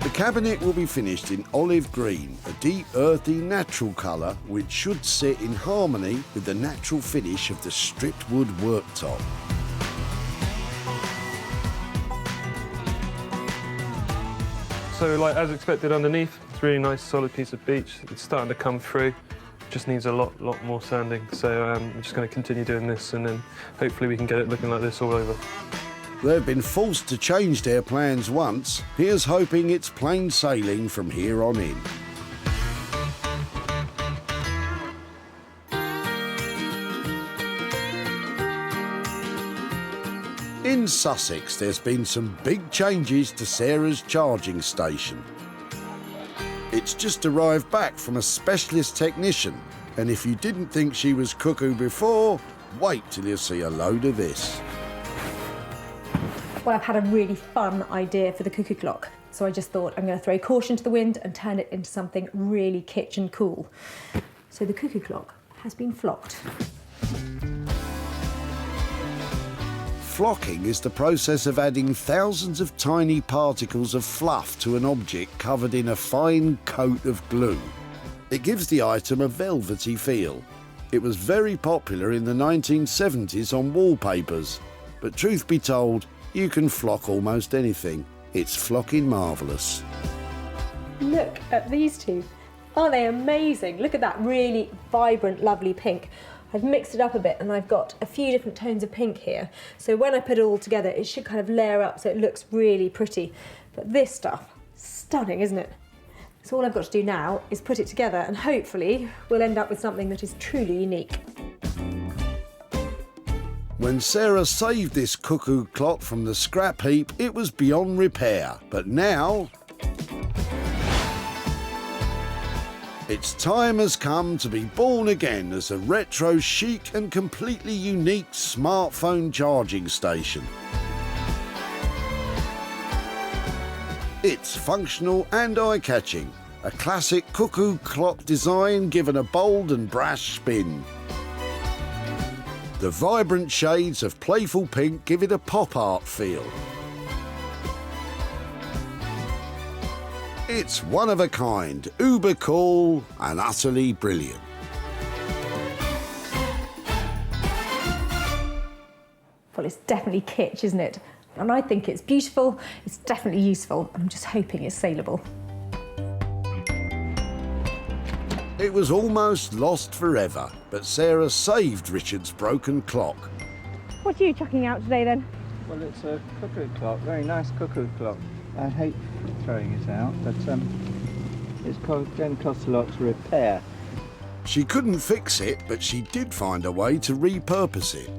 The cabinet will be finished in olive green, a deep, earthy, natural colour which should sit in harmony with the natural finish of the stripped wood worktop. So, like as expected underneath, it's a really nice solid piece of beech. It's starting to come through. Just needs a lot more sanding. So I'm just going to continue doing this, and then hopefully we can get it looking like this all over. They've been forced to change their plans once. Here's hoping it's plain sailing from here on in. In Sussex, there's been some big changes to Sarah's charging station. It's just arrived back from a specialist technician, and if you didn't think she was cuckoo before, wait till you see a load of this. Well, I've had a really fun idea for the cuckoo clock, so I just thought I'm going to throw caution to the wind and turn it into something really kitchen cool. So the cuckoo clock has been flocked. Flocking is the process of adding thousands of tiny particles of fluff to an object covered in a fine coat of glue. It gives the item a velvety feel. It was very popular in the 1970s on wallpapers, but truth be told, you can flock almost anything. It's flocking marvellous. Look at these two. Aren't they amazing? Look at that really vibrant, lovely pink. I've mixed it up a bit and I've got a few different tones of pink here. So when I put it all together, it should kind of layer up so it looks really pretty. But this stuff, stunning, isn't it? So all I've got to do now is put it together and hopefully we'll end up with something that is truly unique. When Sarah saved this cuckoo clock from the scrap heap, it was beyond repair. But now, its time has come to be born again as a retro chic and completely unique smartphone charging station. It's functional and eye-catching, a classic cuckoo clock design given a bold and brash spin. The vibrant shades of playful pink give it a pop art feel. It's one of a kind, uber cool and utterly brilliant. Well, it's definitely kitsch, isn't it? And I think it's beautiful, it's definitely useful. I'm just hoping it's saleable. It was almost lost forever, but Sarah saved Richard's broken clock. What are you chucking out today then? Well, it's a cuckoo clock, very nice cuckoo clock. I hate throwing it out, but it's going to cost a lot to repair. She couldn't fix it, but she did find a way to repurpose it.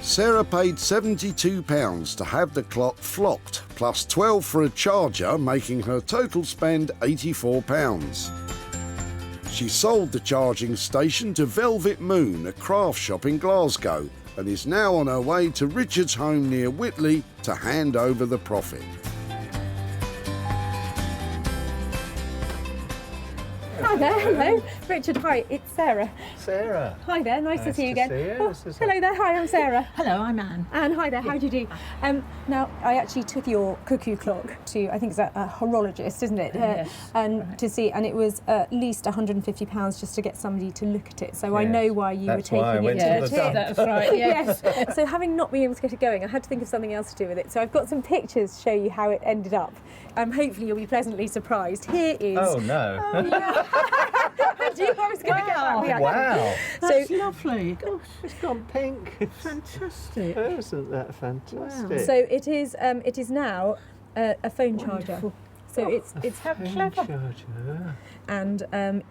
Sarah paid £72 to have the clock flocked, plus £12 for a charger, making her total spend £84. She sold the charging station to Velvet Moon, a craft shop in Glasgow, and is now on her way to Richard's home near Whitley to hand over the profit. Hi there, hello. Richard, hi, it's Sarah. Sarah. Hi there, nice to see you again. To see you. Oh, hello there, hi, I'm Sarah. Hello, I'm Anne. Anne, hi there, how do you do? Now, I actually took your cuckoo clock to, I think it's a horologist, isn't it? Yes, and to see, and it was at least £150 just to get somebody to look at it. So I know why you were taking it to the tip. That's right, yes. Yes. So having not been able to get it going, I had to think of something else to do with it. So I've got some pictures to show you how it ended up. Hopefully you'll be pleasantly surprised. Here is... Oh, no. Oh, yeah. I knew I was going to get that reaction. Wow. That's lovely. Gosh, it's gone pink. Fantastic. Isn't that fantastic? Wow. So it is now a phone charger. Wonderful. So it's how clever. Charger. And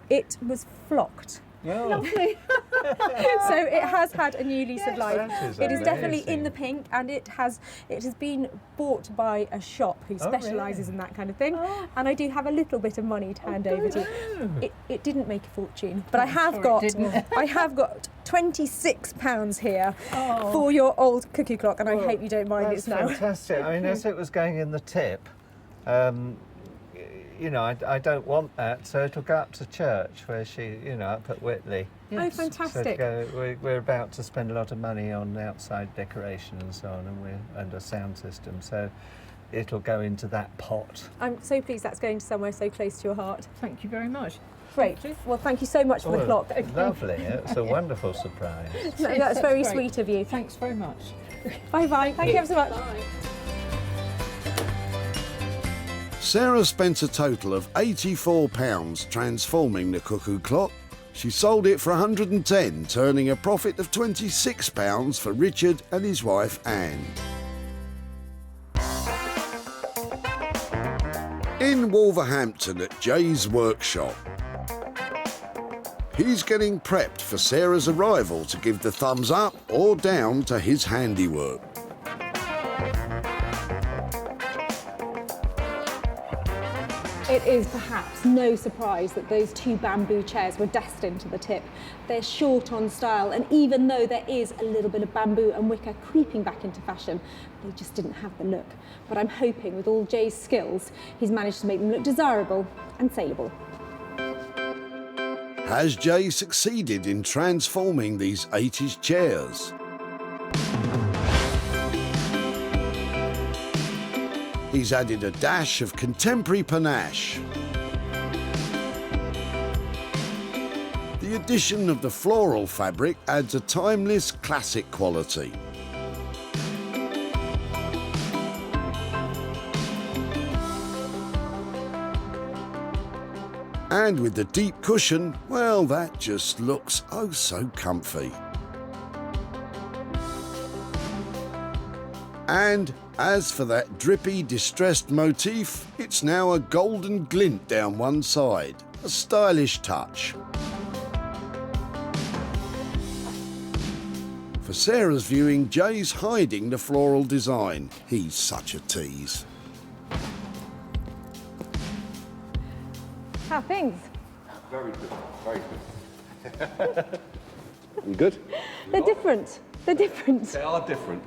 it was flocked. Oh. Lovely. So it has had a new lease of life. That is It is definitely amazing. in the pink, and it has been bought by a shop who specialises in that kind of thing. And I do have a little bit of money to hand over to you. It didn't make a fortune, but I have got £26 here for your old cuckoo clock, and I hope you don't mind. That's It's now fantastic. I mean, as it was going in the tip, you know, I don't want that, so it'll go up to church where she, you know, up at Whitley. Oh, fantastic. So we're about to spend a lot of money on the outside decoration and so on, and a sound system, so it'll go into that pot. I'm so pleased that's going to somewhere so close to your heart. Thank you very much. Great. Well, thank you so much for the clock. Lovely. It's a wonderful surprise. That's very sweet of you. Thanks very much. Bye-bye. Thank you ever so much. Bye. Sarah spent a total of £84 transforming the cuckoo clock. She sold it for £110, turning a profit of £26 for Richard and his wife Anne. In Wolverhampton at Jay's workshop, he's getting prepped for Sarah's arrival to give the thumbs up or down to his handiwork. It is perhaps no surprise that those two bamboo chairs were destined to the tip. They're short on style, and even though there is a little bit of bamboo and wicker creeping back into fashion, they just didn't have the look. But I'm hoping with all Jay's skills, he's managed to make them look desirable and saleable. Has Jay succeeded in transforming these 80s chairs? He's added a dash of contemporary panache. addition of the floral fabric adds a timeless classic quality. And with the deep cushion, well, that just looks oh so comfy. And as for that drippy, distressed motif, it's now a golden glint down one side, a stylish touch. For Sarah's viewing, Jay's hiding the floral design. He's such a tease. How are things? Very good, very good. You good? They're different. They're different. They are different.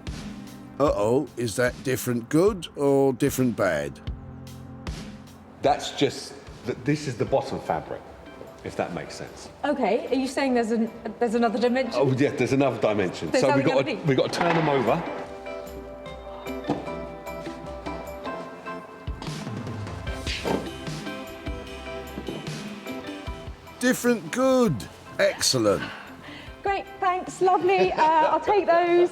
Uh-oh, is that different good or different bad? That's just, this is the bottom fabric, if that makes sense. Okay, are you saying there's another dimension? Oh yeah, there's another dimension. There's So only gonna be- we've got to turn them over. Different good. Excellent. Great, thanks, lovely. I'll take those.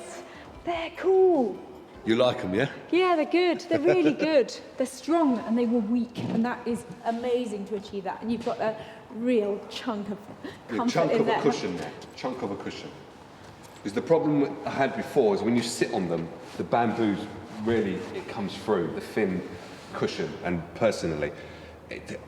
They're cool. You like them, yeah? Yeah, they're good. They're really good. They're strong and they were weak, and that is amazing to achieve that. And you've got a real chunk of comfort Chunk in of there. a cushion there. Chunk of a cushion. Because the problem I had before is when you sit on them, the bamboo's really, it comes through, the thin cushion. And personally,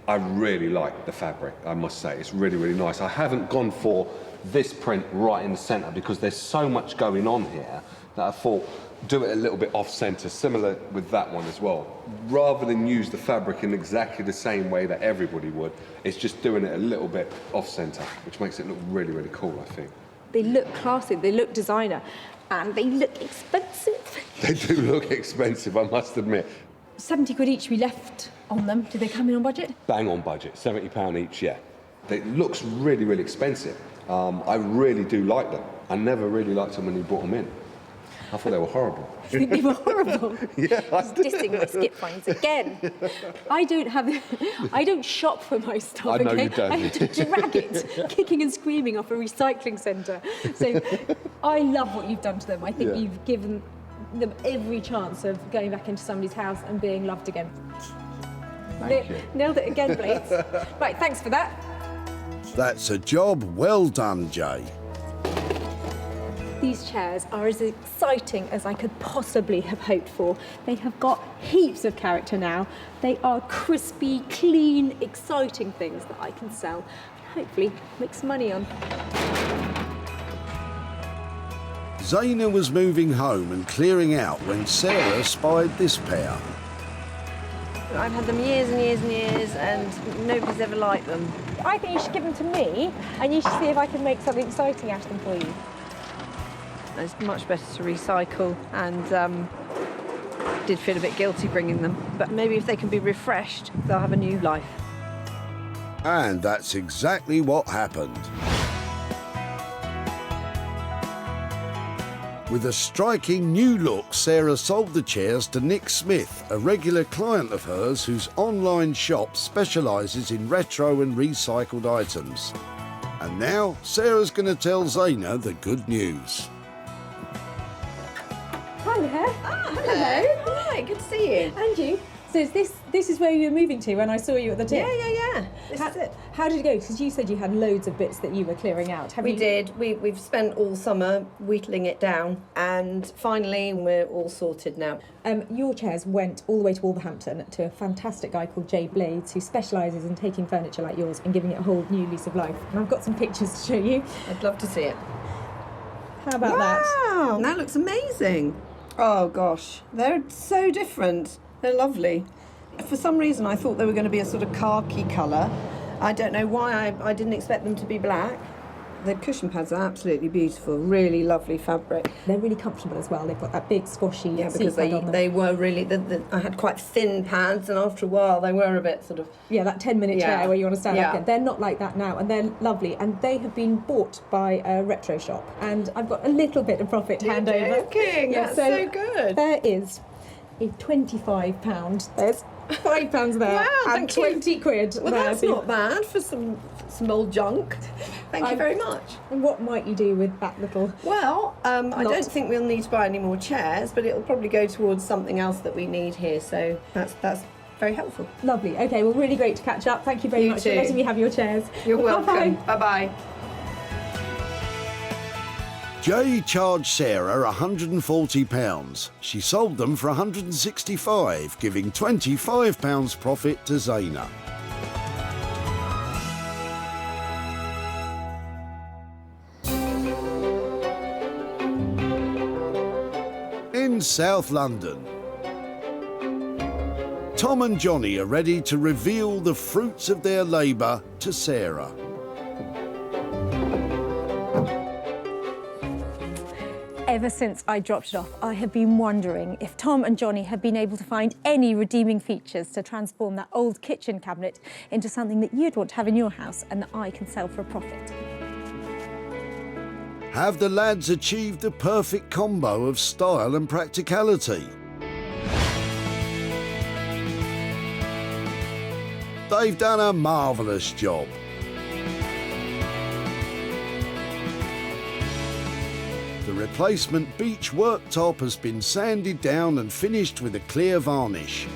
I really like the fabric, I must say. It's really, really nice. I haven't gone for this print right in the centre because there's so much going on here that I thought do it a little bit off-centre, similar with that one as well. Rather than use the fabric in exactly the same way that everybody would, it's just doing it a little bit off-centre, which makes it look really, really cool, I think. They look classy, they look designer, and they look expensive. They do look expensive, I must admit. 70 quid each we left on them. Did they come in on budget? Bang on budget, £70 each, yeah. It looks really, really expensive. I really do like them. I never really liked them when you brought them in. I thought they were horrible. You think they were horrible? Yeah, I Just dissing my skip finds again. I don't shop for my stuff. I know okay? you don't. I have to drag it, kicking and screaming off a recycling centre. So I love what you've done to them. I think you've given them every chance of going back into somebody's house and being loved again. Thank you. Nailed it again, Blades. Right, thanks for that. That's a job well done, Jay. These chairs are as exciting as I could possibly have hoped for. They have got heaps of character now. They are crispy, clean, exciting things that I can sell and hopefully make some money on. Zaina was moving home and clearing out when Sarah spied this pair. I've had them years and years and years, and nobody's ever liked them. I think you should give them to me, and you should see if I can make something exciting out of them for you. It's much better to recycle, and did feel a bit guilty bringing them. But maybe if they can be refreshed, they'll have a new life. And that's exactly what happened. With a striking new look, Sarah sold the chairs to Nick Smith, a regular client of hers whose online shop specialises in retro and recycled items. And now, Sarah's going to tell Zaina the good news. Hi there. Hello. Hi, good to see you. And you. So this is where you were moving to when I saw you at the tip? Yeah. This is it. How did it go? Because you said you had loads of bits that you were clearing out. We did. We've spent all summer whittling it down, and finally we're all sorted now. Your chairs went all the way to Wolverhampton to a fantastic guy called Jay Blades, who specialises in taking furniture like yours and giving it a whole new lease of life. And I've got some pictures to show you. I'd love to see it. How about that? Wow, that looks amazing. Oh gosh, they're so different. They're lovely. For some reason I thought they were going to be a sort of khaki colour. I don't know why I didn't expect them to be black. The cushion pads are absolutely beautiful, really lovely fabric. They're really comfortable as well. They've got that big squashy because seat pad on them. they were really, I had quite thin pads, and after a while they were a bit sort of... Yeah, that 10-minute chair where you want to stand up. Yeah. They're not like that now, and they're lovely. And they have been bought by a retro shop, and I've got a little bit of profit to hand over. Joking? Yeah, That's so good. There is a £25. There's £5 there. Wow, and thank you. 20 quid Well, there. that's not bad for some old junk. Thank you very much. And what might you do with that little... Well, I lot? don't think we'll need to buy any more chairs, but it'll probably go towards something else that we need here, so that's very helpful. Lovely. Okay, well, really great to catch up. Thank you very You much too. for letting me have your chairs. You're welcome. Bye-bye. Bye-bye. Jay charged Sarah £140. She sold them for £165, giving £25 profit to Zaina. In South London, Tom and Johnny are ready to reveal the fruits of their labour to Sarah. Ever since I dropped it off, I have been wondering if Tom and Johnny have been able to find any redeeming features to transform that old kitchen cabinet into something that you'd want to have in your house and that I can sell for a profit. Have the lads achieved the perfect combo of style and practicality? They've done a marvellous job. The replacement beech worktop has been sanded down and finished with a clear varnish.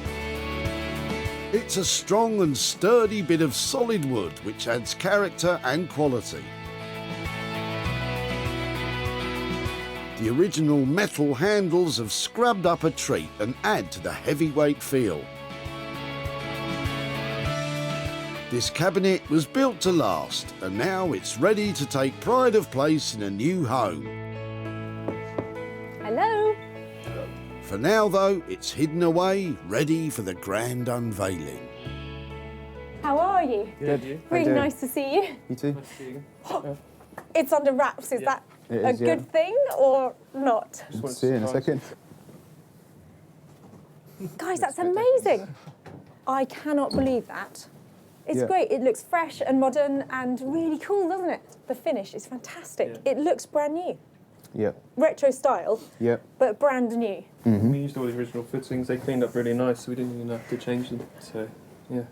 It's a strong and sturdy bit of solid wood which adds character and quality. The original metal handles have scrubbed up a treat and add to the heavyweight feel. This cabinet was built to last, and now it's ready to take pride of place in a new home. Hello. For now, though, it's hidden away, ready for the grand unveiling. How are you? Good. Really nice to see you. You too. It's under wraps. Is that It a is, good yeah. thing or not? We'll see you in a second. Guys, that's amazing. I cannot believe that. It's Yeah. great. It looks fresh and modern and really cool, doesn't it? The finish is fantastic. It looks brand new. Yep. Retro style, Yep. but brand new. We used all the original fittings. They cleaned up really nice, so we didn't even have to change them. So, yeah.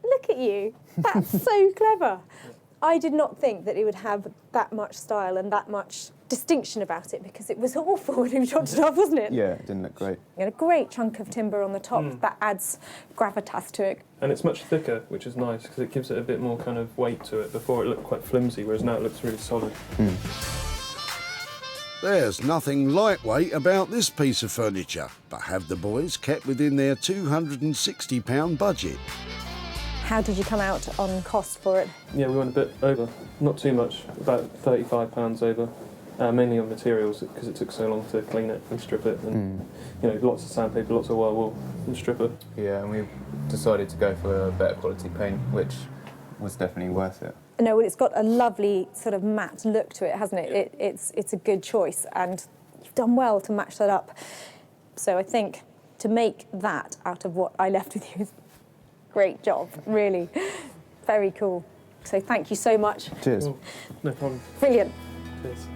Look at you. That's so clever. I did not think that it would have that much style and that much distinction about it because it was awful when we dropped it off, wasn't it? Yeah, it didn't look great. You had a great chunk of timber on the top that adds gravitas to it. And it's much thicker, which is nice because it gives it a bit more kind of weight to it. Before it looked quite flimsy, whereas now it looks really solid. There's nothing lightweight about this piece of furniture, but have the boys kept within their £260 budget? How did you come out on cost for it? Yeah, we went a bit over. Not too much, about £35 over. Mainly on materials because it took so long to clean it and strip it, and you know, lots of sandpaper, lots of wire wool and stripper. Yeah, and we decided to go for a better quality paint, which was definitely worth it. No, well, it's got a lovely sort of matte look to it, hasn't it? It's a good choice, and you've done well to match that up. So I think to make that out of what I left with you is great job, really. Very cool. So thank you so much. Cheers. No problem. Brilliant. Cheers.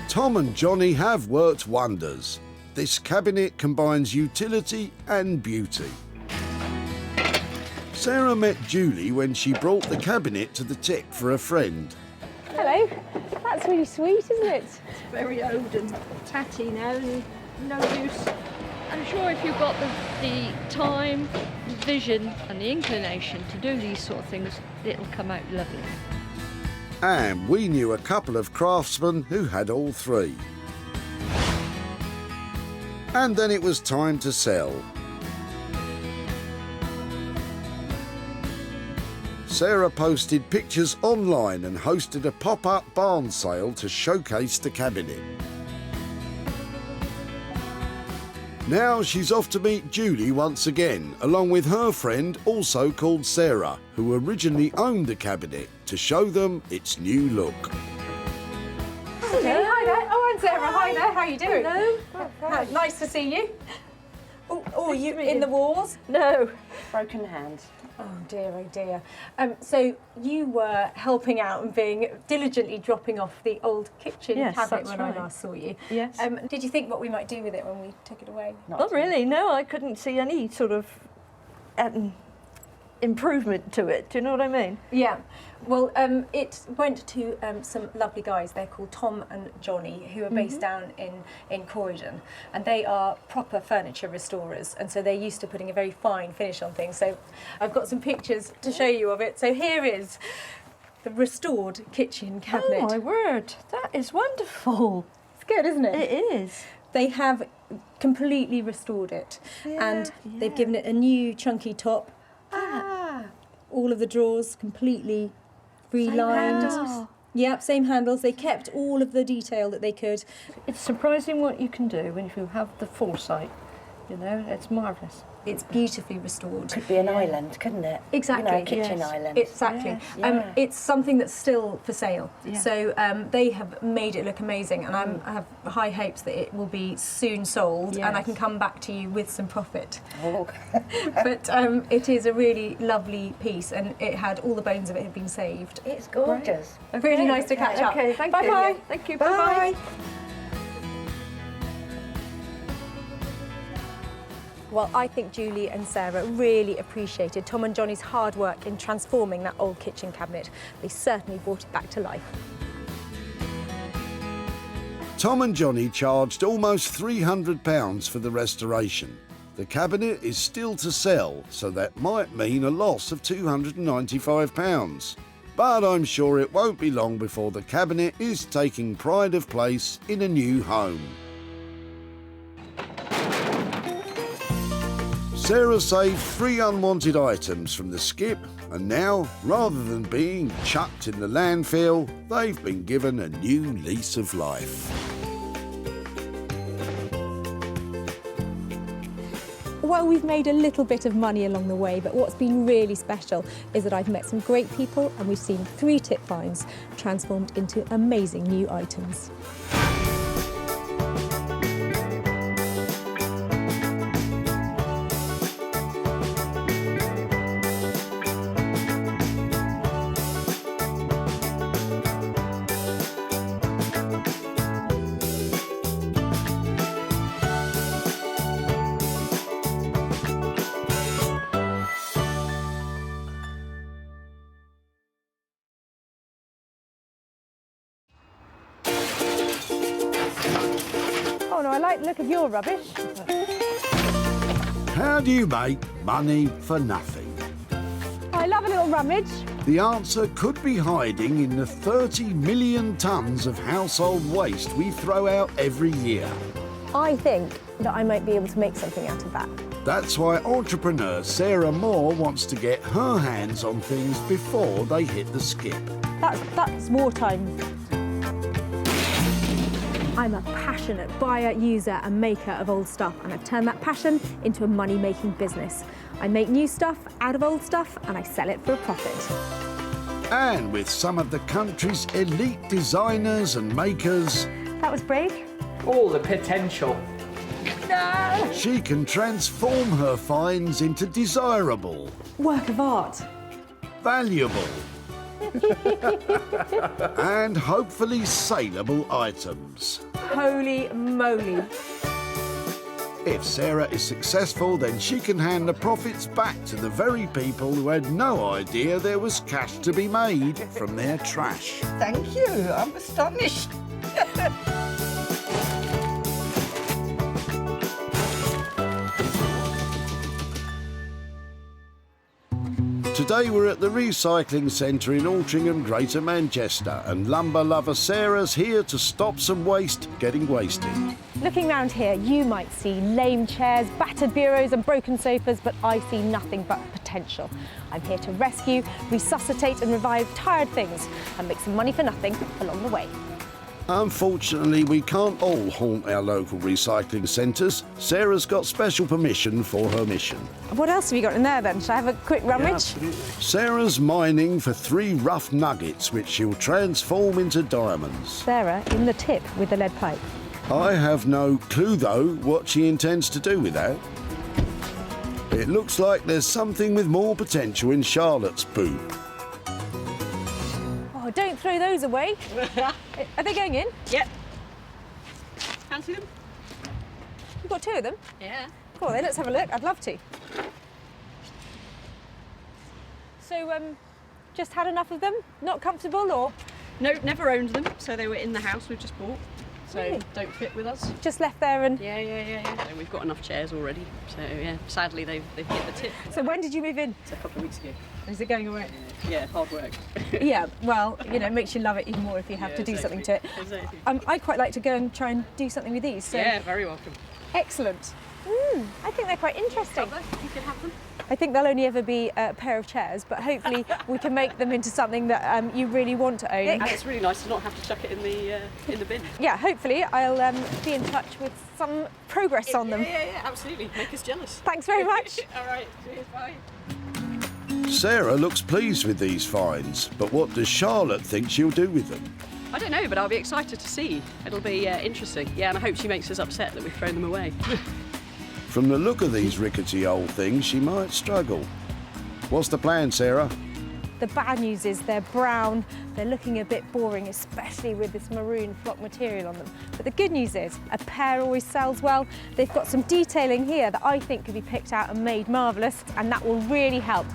Tom and Johnny have worked wonders. This cabinet combines utility and beauty. Sarah met Julie when she brought the cabinet to the tech for a friend. Hello. That's really sweet, isn't it? It's very old and tatty now and no use. I'm sure if you've got the time, the vision and the inclination to do these sort of things, it'll come out lovely. And we knew a couple of craftsmen who had all three. And then it was time to sell. Sarah posted pictures online and hosted a pop-up barn sale to showcase the cabinet. Now she's off to meet Julie once again, along with her friend, also called Sarah, who originally owned the cabinet, to show them its new look. Hello. Hi there. Oh, I'm Sarah. Hi there. How are you doing? Hello. Nice to see you. Oh, you in the walls? No. Broken hand. Oh dear, oh dear. So you were helping out and being diligently dropping off the old kitchen cabinet that's when right. I last saw you. Yes. Did you think what we might do with it when we took it away? Not really, no, I couldn't see any sort of improvement to it. Do you know what I mean? Yeah. Well, it went to some lovely guys. They're called Tom and Johnny, who are based down in Croydon, and they are proper furniture restorers, and so they're used to putting a very fine finish on things. So I've got some pictures to show you of it. So here is the restored kitchen cabinet. Oh my word, that is wonderful. It's good, isn't it? It is. They have completely restored it, and they've given it a new chunky top. All of the drawers completely relined. handles. Yep, same handles. They kept all of the detail that they could. It's surprising what you can do when you have the foresight. You know, it's marvellous. It's beautifully restored. Could be an island, couldn't it? Exactly. You know, a kitchen island. Exactly. Yes, yeah. It's something that's still for sale. Yeah. So they have made it look amazing, and I have high hopes that it will be soon sold, and I can come back to you with some profit. Oh. But it is a really lovely piece, and it had all the bones of it have been saved. It's gorgeous. Really nice to catch up. Okay, thank you. Bye-bye. Yeah, thank you. Bye. Bye-bye. Well, I think Julie and Sarah really appreciated Tom and Johnny's hard work in transforming that old kitchen cabinet. They certainly brought it back to life. Tom and Johnny charged almost £300 for the restoration. The cabinet is still to sell, so that might mean a loss of £295. But I'm sure it won't be long before the cabinet is taking pride of place in a new home. Sarah saved 3 unwanted items from the skip, and now, rather than being chucked in the landfill, they've been given a new lease of life. Well, we've made a little bit of money along the way, but what's been really special is that I've met some great people, and we've seen 3 tip finds transformed into amazing new items. Oh no, I like the look of your rubbish. How do you make money for nothing? I love a little rummage. The answer could be hiding in the 30 million tonnes of household waste we throw out every year. I think that I might be able to make something out of that. That's why entrepreneur Sarah Moore wants to get her hands on things before they hit the skip. That's wartime. I'm a passionate buyer, user and maker of old stuff, and I've turned that passion into a money-making business. I make new stuff out of old stuff and I sell it for a profit. And with some of the country's elite designers and makers... That was brave. All the potential. No! She can transform her finds into desirable, Work of art. valuable and hopefully saleable items. Holy moly. If Sarah is successful, then she can hand the profits back to the very people who had no idea there was cash to be made from their trash. Thank you. I'm astonished. Today we're at the recycling centre in Altrincham, Greater Manchester, and lumber lover Sarah's here to stop some waste getting wasted. Looking round here, you might see lame chairs, battered bureaus and broken sofas, but I see nothing but potential. I'm here to rescue, resuscitate and revive tired things and make some money for nothing along the way. Unfortunately, we can't all haunt our local recycling centres. Sarah's got special permission for her mission. What else have you got in there then? Shall I have a quick rummage? Sarah's mining for 3 rough nuggets, which she'll transform into diamonds. Sarah in the tip with the lead pipe. I have no clue, though, what she intends to do with that. It looks like there's something with more potential in Charlotte's boot. Oh, don't throw those away. Are they going in? Yep. Fancy them? You've got 2 of them? Yeah. Go on then, let's have a look. I'd love to. So, just had enough of them? Not comfortable, or? No, never owned them, so they were in the house we've just bought. So Really? don't fit with us. Just left there and... Yeah. So we've got enough chairs already. So yeah, sadly they've hit the tip. So when did you move in? So a couple of weeks ago. Is it going all right? Yeah, hard work. Yeah, well, you know, it makes you love it even more if you have Yeah, to do exactly. something to it. Exactly. I'd quite like to go and try and do something with these. So. Yeah, very welcome. Excellent. I think they're quite interesting. You can have them. I think they'll only ever be a pair of chairs, but hopefully we can make them into something that you really want to own. And it's really nice to not have to chuck it in the bin. Yeah, hopefully I'll be in touch with some progress on them. Yeah, absolutely. Make us jealous. Thanks very much. All right, cheers, bye. Sarah looks pleased with these finds, but what does Charlotte think she'll do with them? I don't know, but I'll be excited to see. It'll be interesting. Yeah, and I hope she makes us upset that we've thrown them away. From the look of these rickety old things, she might struggle. What's the plan, Sarah? The bad news is they're brown, they're looking a bit boring, especially with this maroon flock material on them. But the good news is a pair always sells well. They've got some detailing here that I think could be picked out and made marvellous, and that will really help.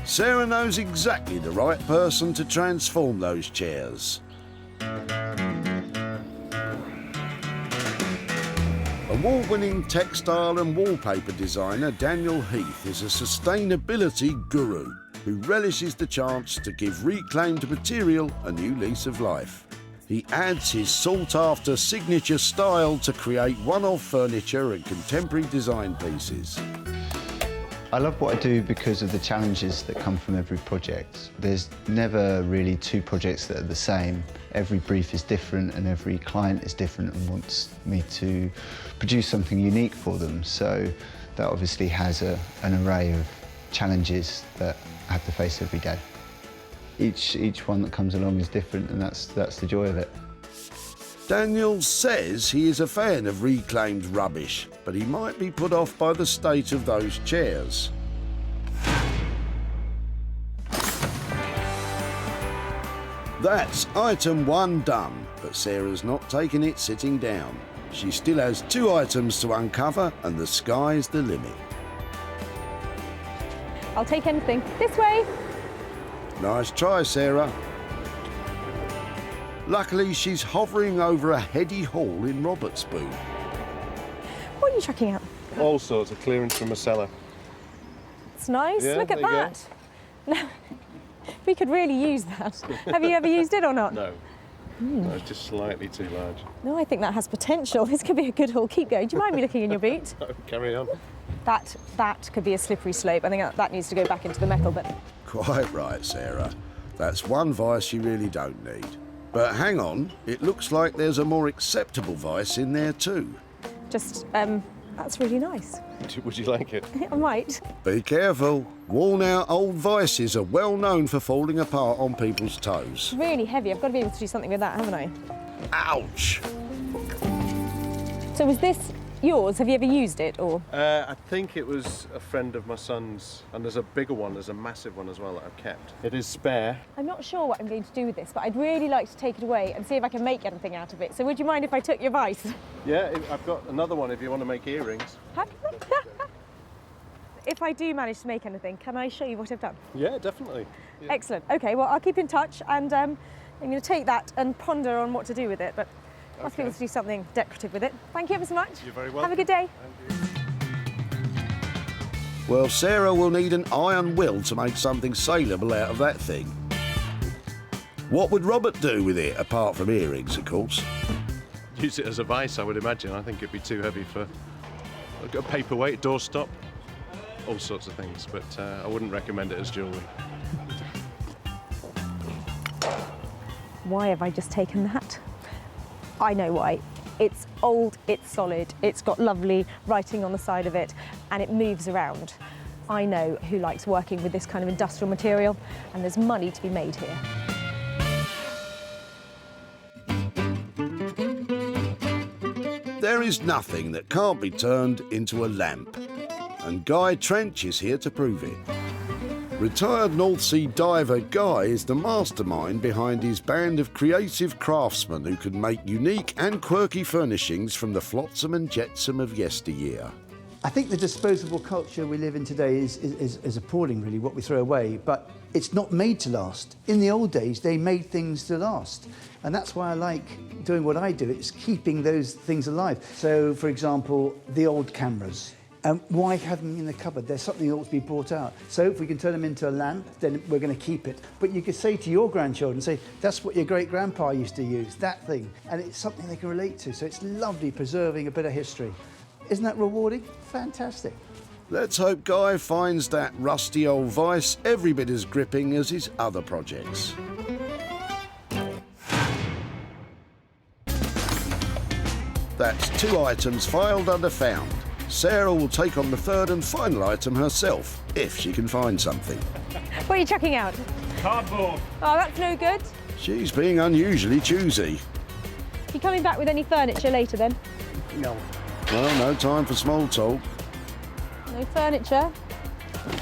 Sarah knows exactly the right person to transform those chairs. Award-winning textile and wallpaper designer Daniel Heath is a sustainability guru who relishes the chance to give reclaimed material a new lease of life. He adds his sought-after signature style to create one-off furniture and contemporary design pieces. I love what I do because of the challenges that come from every project. There's never really two projects that are the same. Every brief is different and every client is different and wants me to produce something unique for them. So that obviously has an array of challenges that I have to face every day. Each one that comes along is different, and that's the joy of it. Daniel says he is a fan of reclaimed rubbish, but he might be put off by the state of those chairs. That's item 1 done, but Sarah's not taking it sitting down. She still has 2 items to uncover, and the sky's the limit. I'll take anything. This way. Nice try, Sarah. Luckily, she's hovering over a heady haul in Robertspoon. What are you chucking out? All sorts of clearance from a cellar. It's nice. Yeah, Look at there you that. No, we could really use that. Have you ever used it or not? No. No, it's just slightly too large. No, I think that has potential. This could be a good haul. Keep going. Do you mind me looking in your boot? No, carry on. That could be a slippery slope. I think that needs to go back into the metal, but... Quite right, Sarah. That's one vice you really don't need. But hang on, it looks like there's a more acceptable vice in there too. Just, that's really nice. Would you like it? I might. Be careful. Worn-out old vices are well known for falling apart on people's toes. Really heavy. I've got to be able to do something with that, haven't I? Ouch! So was this yours? Have you ever used it, or...? I think it was a friend of my son's, and there's a bigger one, there's a massive one as well that I've kept. It is spare. I'm not sure what I'm going to do with this, but I'd really like to take it away and see if I can make anything out of it. So would you mind if I took your advice? Yeah, I've got another one if you want to make earrings. If I do manage to make anything, can I show you what I've done? Yeah, definitely. Yeah. Excellent. OK, well, I'll keep in touch, and I'm going to take that and ponder on what to do with it, but I must be able to do something decorative with it. Thank you ever so much. You're very welcome. Have a good day. Well, Sarah will need an iron will to make something saleable out of that thing. What would Robert do with it, apart from earrings, of course? Use it as a vice, I would imagine. I think it'd be too heavy for a paperweight, doorstop, all sorts of things, but I wouldn't recommend it as jewellery. Why have I just taken that? I know why. It's old, it's solid, it's got lovely writing on the side of it, and it moves around. I know who likes working with this kind of industrial material, and there's money to be made here. There is nothing that can't be turned into a lamp, and Guy Trench is here to prove it. Retired North Sea diver Guy is the mastermind behind his band of creative craftsmen who can make unique and quirky furnishings from the flotsam and jetsam of yesteryear. I think the disposable culture we live in today is appalling, really, what we throw away, but it's not made to last. In the old days, they made things to last. And that's why I like doing what I do, it's keeping those things alive. So, for example, the old cameras. Why have them in the cupboard? There's something that ought to be brought out. So if we can turn them into a lamp, then we're going to keep it. But you could say to your grandchildren, say, that's what your great-grandpa used to use, that thing. And it's something they can relate to. So it's lovely preserving a bit of history. Isn't that rewarding? Fantastic. Let's hope Guy finds that rusty old vice every bit as gripping as his other projects. That's 2 items filed under found. Sarah will take on the third and final item herself, if she can find something. What are you chucking out? Cardboard. Oh, that's no good. She's being unusually choosy. You coming back with any furniture later then? No. Well, no time for small talk. No furniture?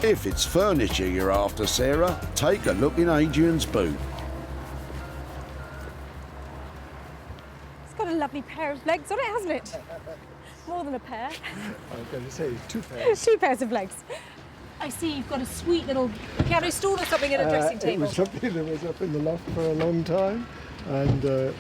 If it's furniture you're after, Sarah, take a look in Adrian's boot. It's got a lovely pair of legs on it, hasn't it? More than a pair. I was going to say 2 pairs. 2 pairs of legs. I see you've got a sweet little piano stool or something in a dressing table. It was something that was up in the loft for a long time, and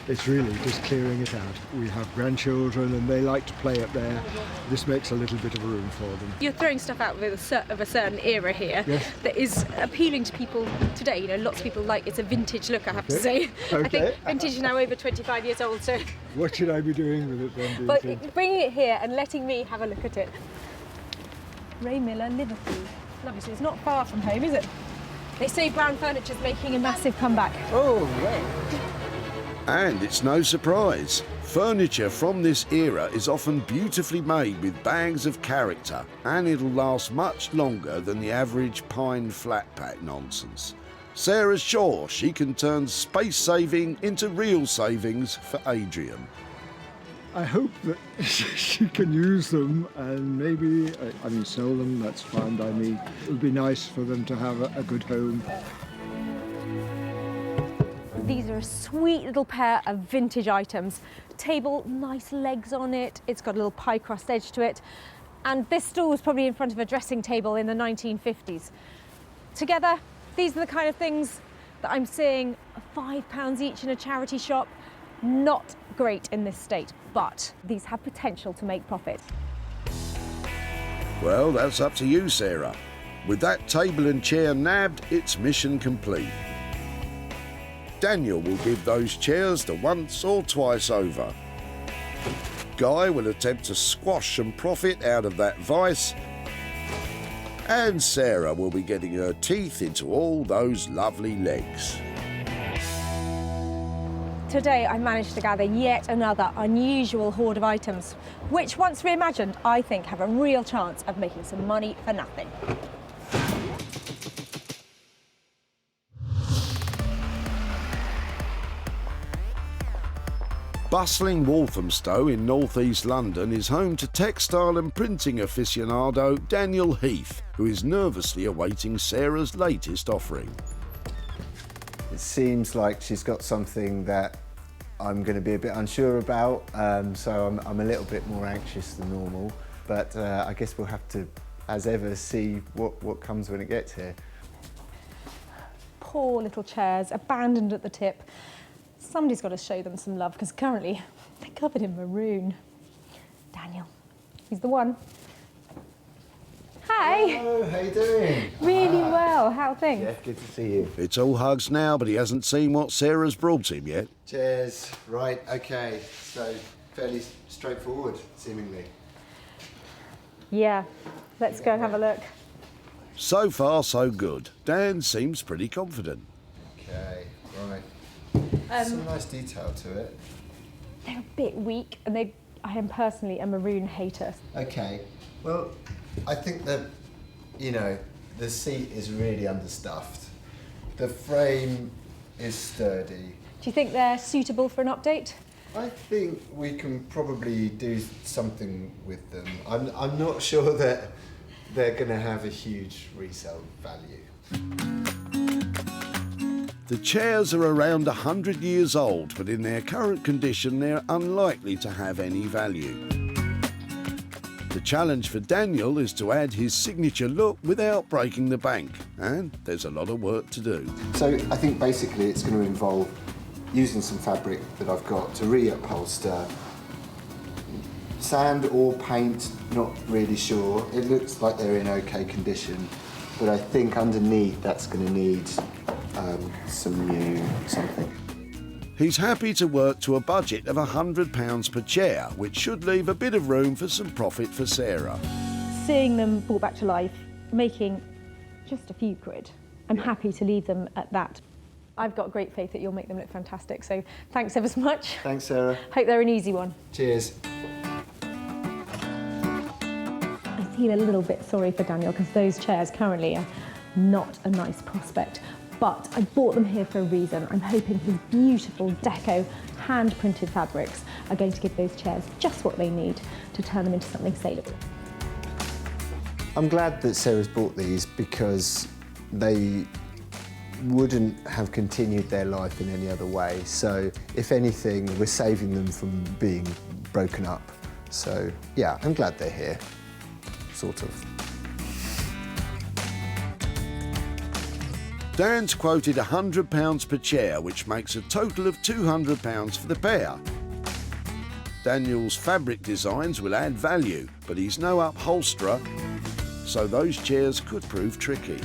it's really just clearing it out. We have grandchildren and they like to play up there. This makes a little bit of room for them. You're throwing stuff out of a certain era here that is appealing to people today. You know, lots of people like it's a vintage look, I have to say. I think vintage is now over 25 years old, so... What should I be doing with it then, do you think? But bringing it here and letting me have a look at it. Ray Miller, Liverpool. Lovely, so it's not far from home, is it? They say brown furniture's making a massive comeback. Oh, right. And it's no surprise. Furniture from this era is often beautifully made with bags of character, and it'll last much longer than the average pine flat pack nonsense. Sarah's sure she can turn space saving into real savings for Adrian. I hope that she can use them and maybe, I mean, sell them, that's fine by me. It would be nice for them to have a good home. These are a sweet little pair of vintage items. Table, nice legs on it. It's got a little pie crust edge to it. And this stool was probably in front of a dressing table in the 1950s. Together, these are the kind of things that I'm seeing £5 each in a charity shop. Not great in this state, but these have potential to make profit. Well, that's up to you, Sarah. With that table and chair nabbed, it's mission complete. Daniel will give those chairs the once or twice over. Guy will attempt to squash some profit out of that vice. And Sarah will be getting her teeth into all those lovely legs. Today I managed to gather yet another unusual hoard of items, which once reimagined, I think have a real chance of making some money for nothing. Bustling Walthamstow in north-east London is home to textile and printing aficionado Daniel Heath, who is nervously awaiting Sarah's latest offering. It seems like she's got something that I'm going to be a bit unsure about, so I'm a little bit more anxious than normal, but I guess we'll have to, as ever, see what comes when it gets here. Poor little chairs, abandoned at the tip. Somebody's got to show them some love, because currently they're covered in maroon. Daniel, he's the one. Hi. Hello, how you doing? Really well, how are things? Yeah, good to see you. It's all hugs now, but he hasn't seen what Sarah's brought him yet. Cheers. Right, okay, so fairly straightforward, seemingly. Yeah, let's go and have a look. So far, so good. Dan seems pretty confident. Okay, right. Some nice detail to it. They're a bit weak, and I am personally a maroon hater. Okay, well, I think that, you know, the seat is really understuffed. The frame is sturdy. Do you think they're suitable for an update? I think we can probably do something with them. I'm not sure that they're going to have a huge resale value. The chairs are around 100 years old, but in their current condition, they're unlikely to have any value. The challenge for Daniel is to add his signature look without breaking the bank, and there's a lot of work to do. So I think basically it's going to involve using some fabric that I've got to re-upholster. Sand or paint, not really sure. It looks like they're in okay condition, but I think underneath that's going to need some new something. He's happy to work to a budget of £100 per chair, which should leave a bit of room for some profit for Sarah. Seeing them brought back to life, making just a few quid, I'm happy to leave them at that. I've got great faith that you'll make them look fantastic, so thanks ever so much. Thanks, Sarah. Hope they're an easy one. Cheers. I feel a little bit sorry for Daniel because those chairs currently are not a nice prospect. But I bought them here for a reason. I'm hoping his beautiful deco hand-printed fabrics are going to give those chairs just what they need to turn them into something saleable. I'm glad that Sarah's bought these because they wouldn't have continued their life in any other way. So if anything, we're saving them from being broken up. So yeah, I'm glad they're here, sort of. Dan's quoted £100 per chair, which makes a total of £200 for the pair. Daniel's fabric designs will add value, but he's no upholsterer, so those chairs could prove tricky.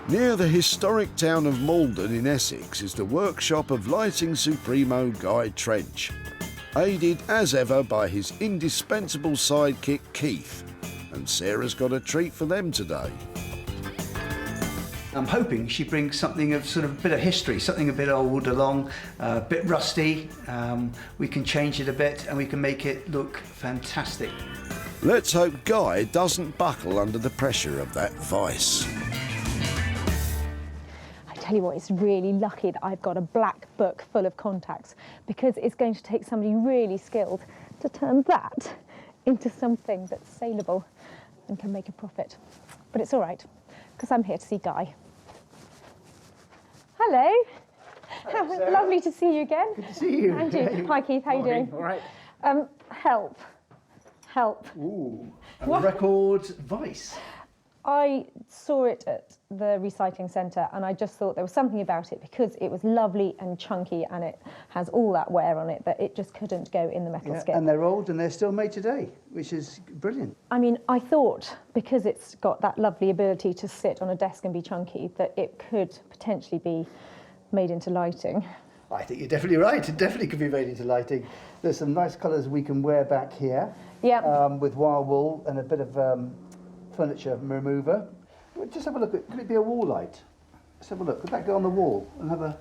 Near the historic town of Malden in Essex is the workshop of lighting supremo Guy Trench, aided as ever by his indispensable sidekick Heath. And Sarah's got a treat for them today. I'm hoping she brings something of sort of a bit of history, something a bit old along, a bit rusty. We can change it a bit and we can make it look fantastic. Let's hope Guy doesn't buckle under the pressure of that vice. I tell you what, it's really lucky that I've got a black book full of contacts because it's going to take somebody really skilled to turn that into something that's saleable and can make a profit. But it's all right, because I'm here to see Guy. Hello. Hello, lovely to see you again. Good to see you. And you. Hi, Keith, how you doing? All right. Help. Ooh, a What? record vice. I saw it at the recycling centre and I just thought there was something about it because it was lovely and chunky and it has all that wear on it that it just couldn't go in the metal skip. And they're old and they're still made today, which is brilliant. I mean, I thought because it's got that lovely ability to sit on a desk and be chunky that it could potentially be made into lighting. I think you're definitely right. It definitely could be made into lighting. There's some nice colours we can wear back here. Yeah. With wire wool and a bit of furniture remover. Just have a look at, could it be a wall light? Let's have a look. Could that go on the wall and have a...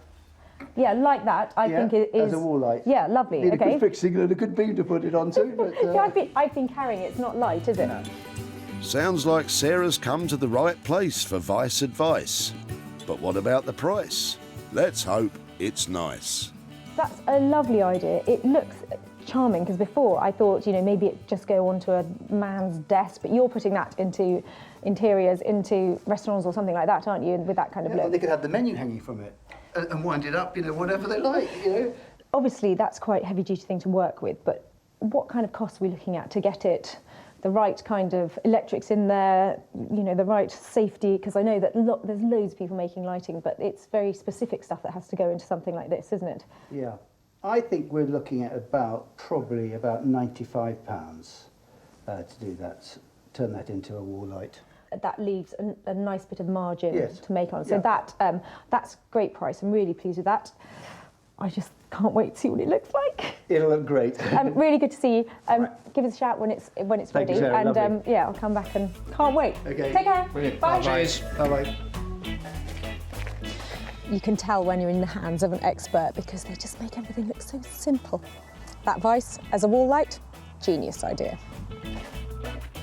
Yeah, like that. I think it is... as a wall light. Yeah, lovely. Need a Okay. good fixing and a good beam to put it onto. But, Yeah, I've been carrying it. It's not light, is it? No. Sounds like Sarah's come to the right place for vice advice. But what about the price? Let's hope it's nice. That's a lovely idea. It looks charming because before I thought, you know, maybe it just go onto a man's desk, but you're putting that into interiors, into restaurants or something like that, aren't you? With that kind of look. They could have the menu hanging from it and wind it up, you know, whatever they like, you know. Obviously, that's quite a heavy-duty thing to work with, but what kind of cost are we looking at to get it the right kind of electrics in there, you know, the right safety? Because I know that there's loads of people making lighting, but it's very specific stuff that has to go into something like this, isn't it? Yeah. I think we're looking at probably about £95 to do that, turn that into a wall light. That leaves a nice bit of margin Yes. to make on. So Yeah. that's great price. I'm really pleased with that. I just can't wait to see what it looks like. It'll look great. Really good to see you. Give us a shout when it's Thank ready, you, Sarah, and lovely. yeah, I'll come back and can't wait. Okay. Take care. Brilliant. Bye. Cheers. Bye-bye. You can tell when you're in the hands of an expert because they just make everything look so simple. That vice as a wall light, genius idea.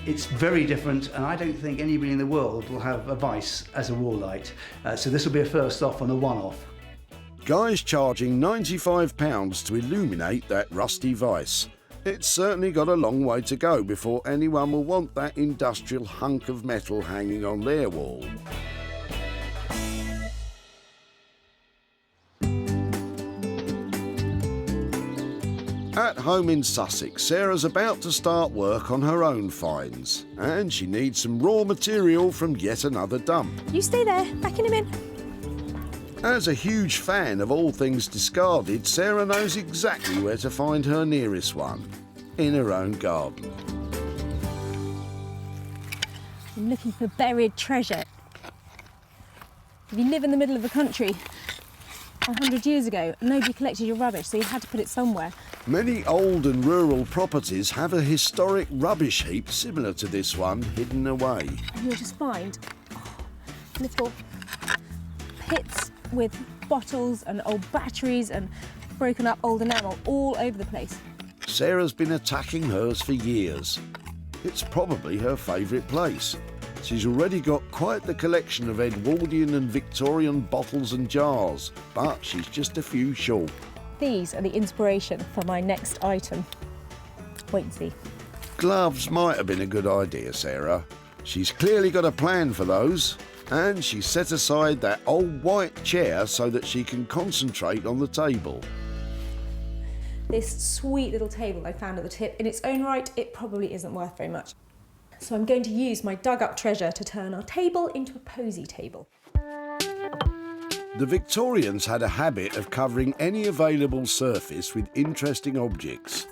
It's very different, and I don't think anybody in the world will have a vice as a wall light. So this will be a first off and a one-off. Guy's charging £95 to illuminate that rusty vice. It's certainly got a long way to go before anyone will want that industrial hunk of metal hanging on their wall. At home in Sussex, Sarah's about to start work on her own finds, and she needs some raw material from yet another dump. You stay there, back in a minute. As a huge fan of all things discarded, Sarah knows exactly where to find her nearest one, in her own garden. I'm looking for buried treasure. If you live in the middle of the country 100 years ago, nobody collected your rubbish, so you had to put it somewhere. Many old and rural properties have a historic rubbish heap similar to this one hidden away. And you'll just find little pits with bottles and old batteries and broken up old enamel all over the place. Sarah's been attacking hers for years. It's probably her favourite place. She's already got quite the collection of Edwardian and Victorian bottles and jars, but she's just a few short. These are the inspiration for my next item. Wait and see. Gloves might have been a good idea, Sarah. She's clearly got a plan for those, and she set aside that old white chair so that she can concentrate on the table. This sweet little table I found at the tip, in its own right, it probably isn't worth very much. So I'm going to use my dug-up treasure to turn our table into a posy table. The Victorians had a habit of covering any available surface with interesting objects.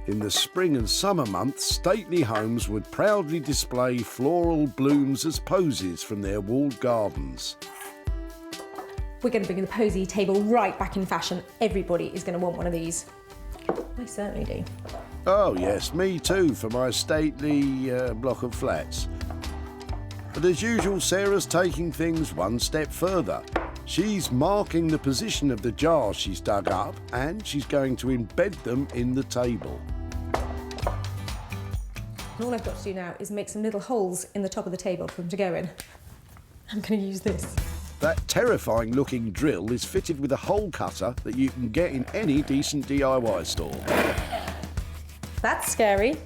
In the spring and summer months, stately homes would proudly display floral blooms as posies from their walled gardens. We're going to bring the posy table right back in fashion. Everybody is going to want one of these. I certainly do. Oh yes, me too, for my stately block of flats. But as usual, Sarah's taking things one step further. She's marking the position of the jars she's dug up, and she's going to embed them in the table. And all I've got to do now is make some little holes in the top of the table for them to go in. I'm going to use this. That terrifying looking drill is fitted with a hole cutter that you can get in any decent DIY store. That's scary.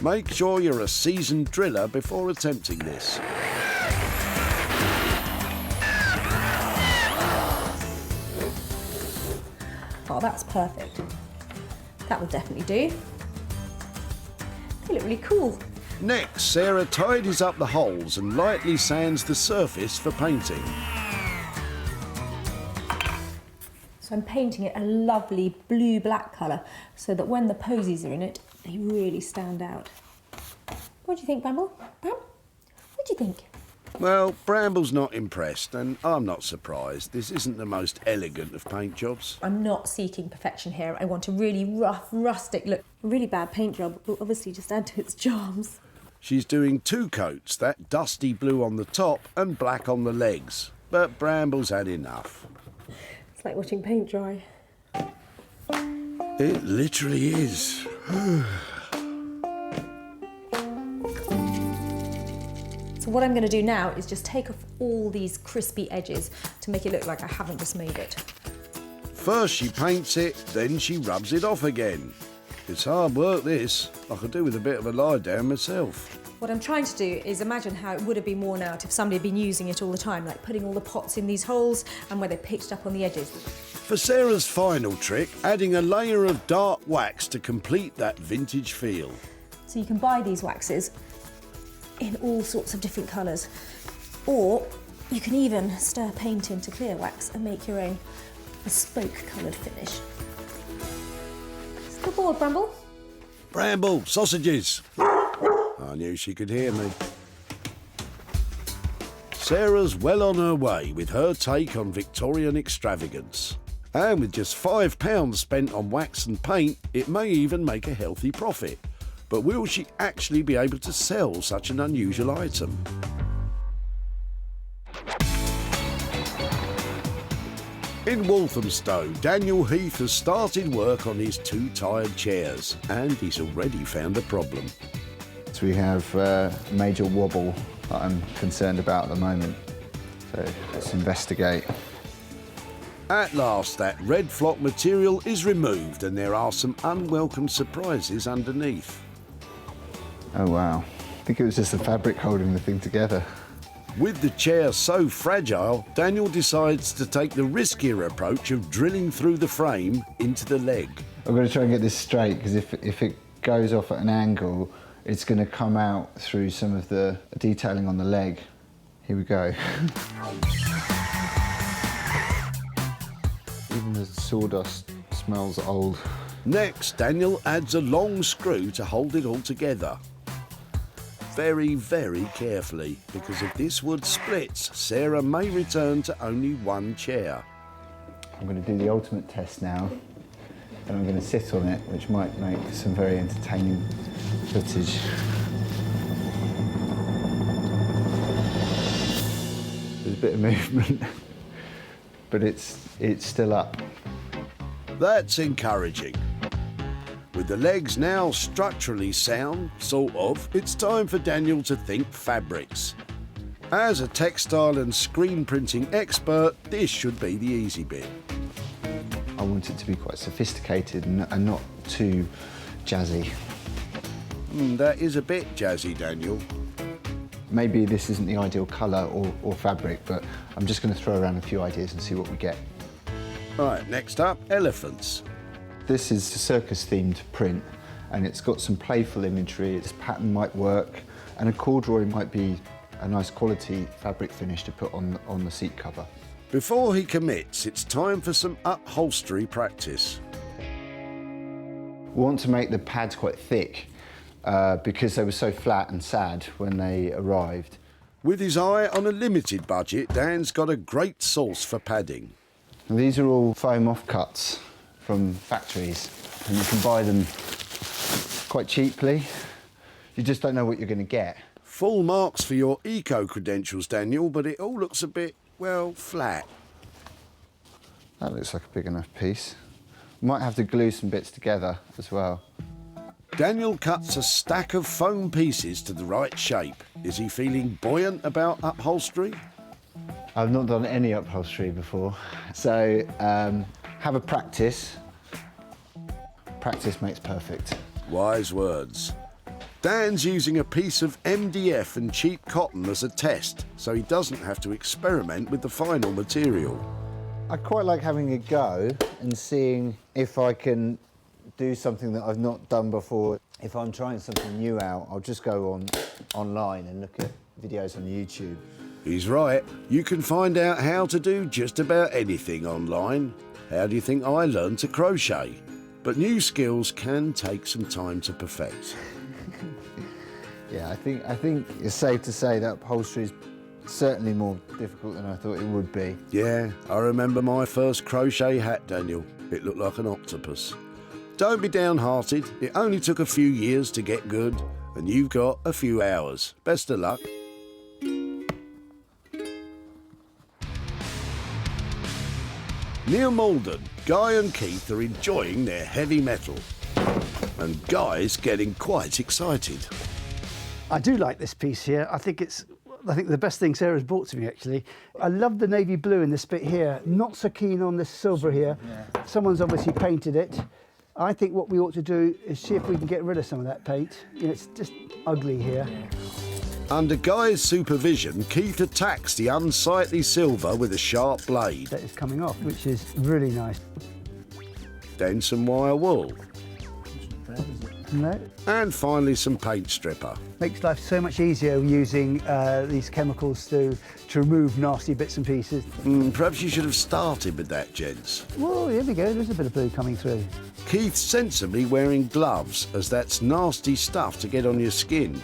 Make sure you're a seasoned driller before attempting this. Oh, that's perfect. That would definitely do. They look really cool. Next, Sarah tidies up the holes and lightly sands the surface for painting. So I'm painting it a lovely blue-black colour so that when the posies are in it, they really stand out. What do you think, Bramble? Bram? What do you think? Well, Bramble's not impressed, and I'm not surprised. This isn't the most elegant of paint jobs. I'm not seeking perfection here. I want a really rough, rustic look. A really bad paint job will obviously just add to its charms. She's doing two coats, that dusty blue on the top and black on the legs. But Bramble's had enough. It's like watching paint dry. It literally is. So what I'm going to do now is just take off all these crispy edges to make it look like I haven't just made it. First she paints it, then she rubs it off again. It's hard work, this. I could do with a bit of a lie down myself. What I'm trying to do is imagine how it would have been worn out if somebody had been using it all the time, like putting all the pots in these holes and where they picked up on the edges. For Sarah's final trick, adding a layer of dark wax to complete that vintage feel. So you can buy these waxes in all sorts of different colours, or you can even stir paint into clear wax and make your own bespoke coloured finish. Still bored, Bramble? Bramble, sausages! I knew she could hear me. Sarah's well on her way with her take on Victorian extravagance. And with just £5 spent on wax and paint, it may even make a healthy profit. But will she actually be able to sell such an unusual item? In Walthamstow, Daniel Heath has started work on his two tired chairs, and he's already found a problem. So we have a major wobble that I'm concerned about at the moment. So let's investigate. At last, that red flock material is removed and there are some unwelcome surprises underneath. Oh wow, I think it was just the fabric holding the thing together. With the chair so fragile, Daniel decides to take the riskier approach of drilling through the frame into the leg. I've got to try and get this straight, because if it goes off at an angle, it's going to come out through some of the detailing on the leg. Here we go. Even the sawdust smells old. Next, Daniel adds a long screw to hold it all together. Very, very carefully, because if this wood splits, Sarah may return to only one chair. I'm going to do the ultimate test now, and I'm going to sit on it, which might make some very entertaining footage. There's a bit of movement, but it's still up. That's encouraging. With the legs now structurally sound, sort of, it's time for Daniel to think fabrics. As a textile and screen printing expert, this should be the easy bit. I want it to be quite sophisticated and not too jazzy. That is a bit jazzy, Daniel. Maybe this isn't the ideal colour or fabric, but I'm just going to throw around a few ideas and see what we get. Right, next up, elephants. This is a circus-themed print, and it's got some playful imagery. Its pattern might work, and a corduroy might be a nice quality fabric finish to put on the seat cover. Before he commits, it's time for some upholstery practice. We want to make the pads quite thick because they were so flat and sad when they arrived. With his eye on a limited budget, Dan's got a great source for padding. And these are all foam offcuts from factories, and you can buy them quite cheaply. You just don't know what you're going to get. Full marks for your eco-credentials, Daniel, but it all looks a bit, well, flat. That looks like a big enough piece. Might have to glue some bits together as well. Daniel cuts a stack of foam pieces to the right shape. Is he feeling buoyant about upholstery? I've not done any upholstery before, so have a practice. Practice makes perfect. Wise words. Dan's using a piece of MDF and cheap cotton as a test, so he doesn't have to experiment with the final material. I quite like having a go and seeing if I can do something that I've not done before. If I'm trying something new out, I'll just go online and look at videos on YouTube. He's right. You can find out how to do just about anything online. How do you think I learned to crochet? But new skills can take some time to perfect. Yeah, I think it's safe to say that upholstery is certainly more difficult than I thought it would be. Yeah, I remember my first crochet hat, Daniel. It looked like an octopus. Don't be downhearted. It only took a few years to get good, and you've got a few hours. Best of luck. Near Malden, Guy and Keith are enjoying their heavy metal. And Guy's getting quite excited. I do like this piece here. I think the best thing Sarah's brought to me, actually. I love the navy blue in this bit here. Not so keen on this silver here. Yeah. Someone's obviously painted it. I think what we ought to do is see if we can get rid of some of that paint. You know, it's just ugly here. Under Guy's supervision, Keith attacks the unsightly silver with a sharp blade. That is coming off, which is really nice. Then some wire wool. No. And finally some paint stripper. Makes life so much easier using these chemicals to remove nasty bits and pieces. Perhaps you should have started with that, gents. Well, here we go, there's a bit of blue coming through. Keith's sensibly wearing gloves, as that's nasty stuff to get on your skin.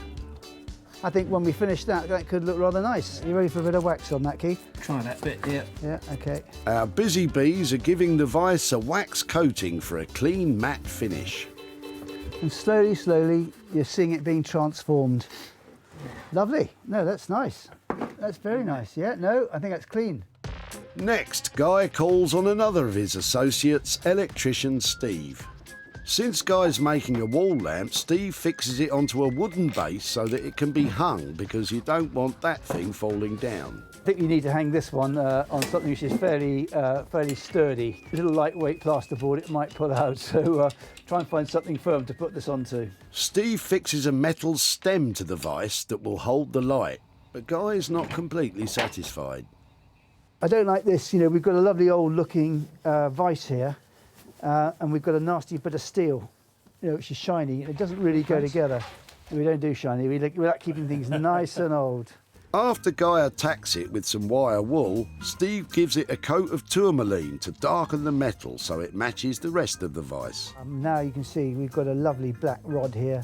I think when we finish that could look rather nice. Are you ready for a bit of wax on that, Keith? Try that bit, yeah. Yeah, OK. Our busy bees are giving the vise a wax coating for a clean matte finish. And slowly, slowly, you're seeing it being transformed. Lovely. No, that's nice. That's very nice. Yeah, no, I think that's clean. Next, Guy calls on another of his associates, electrician Steve. Since Guy's making a wall lamp, Steve fixes it onto a wooden base so that it can be hung, because you don't want that thing falling down. I think you need to hang this one on something which is fairly sturdy. A little lightweight plasterboard, it might pull out, so try and find something firm to put this onto. Steve fixes a metal stem to the vise that will hold the light, but Guy's not completely satisfied. I don't like this, you know, we've got a lovely old looking vise here, and we've got a nasty bit of steel, which is shiny. It doesn't really go together. We don't do shiny. We like keeping things nice and old. After Guy attacks it with some wire wool, Steve gives it a coat of tourmaline to darken the metal so it matches the rest of the vise. Now you can see we've got a lovely black rod here.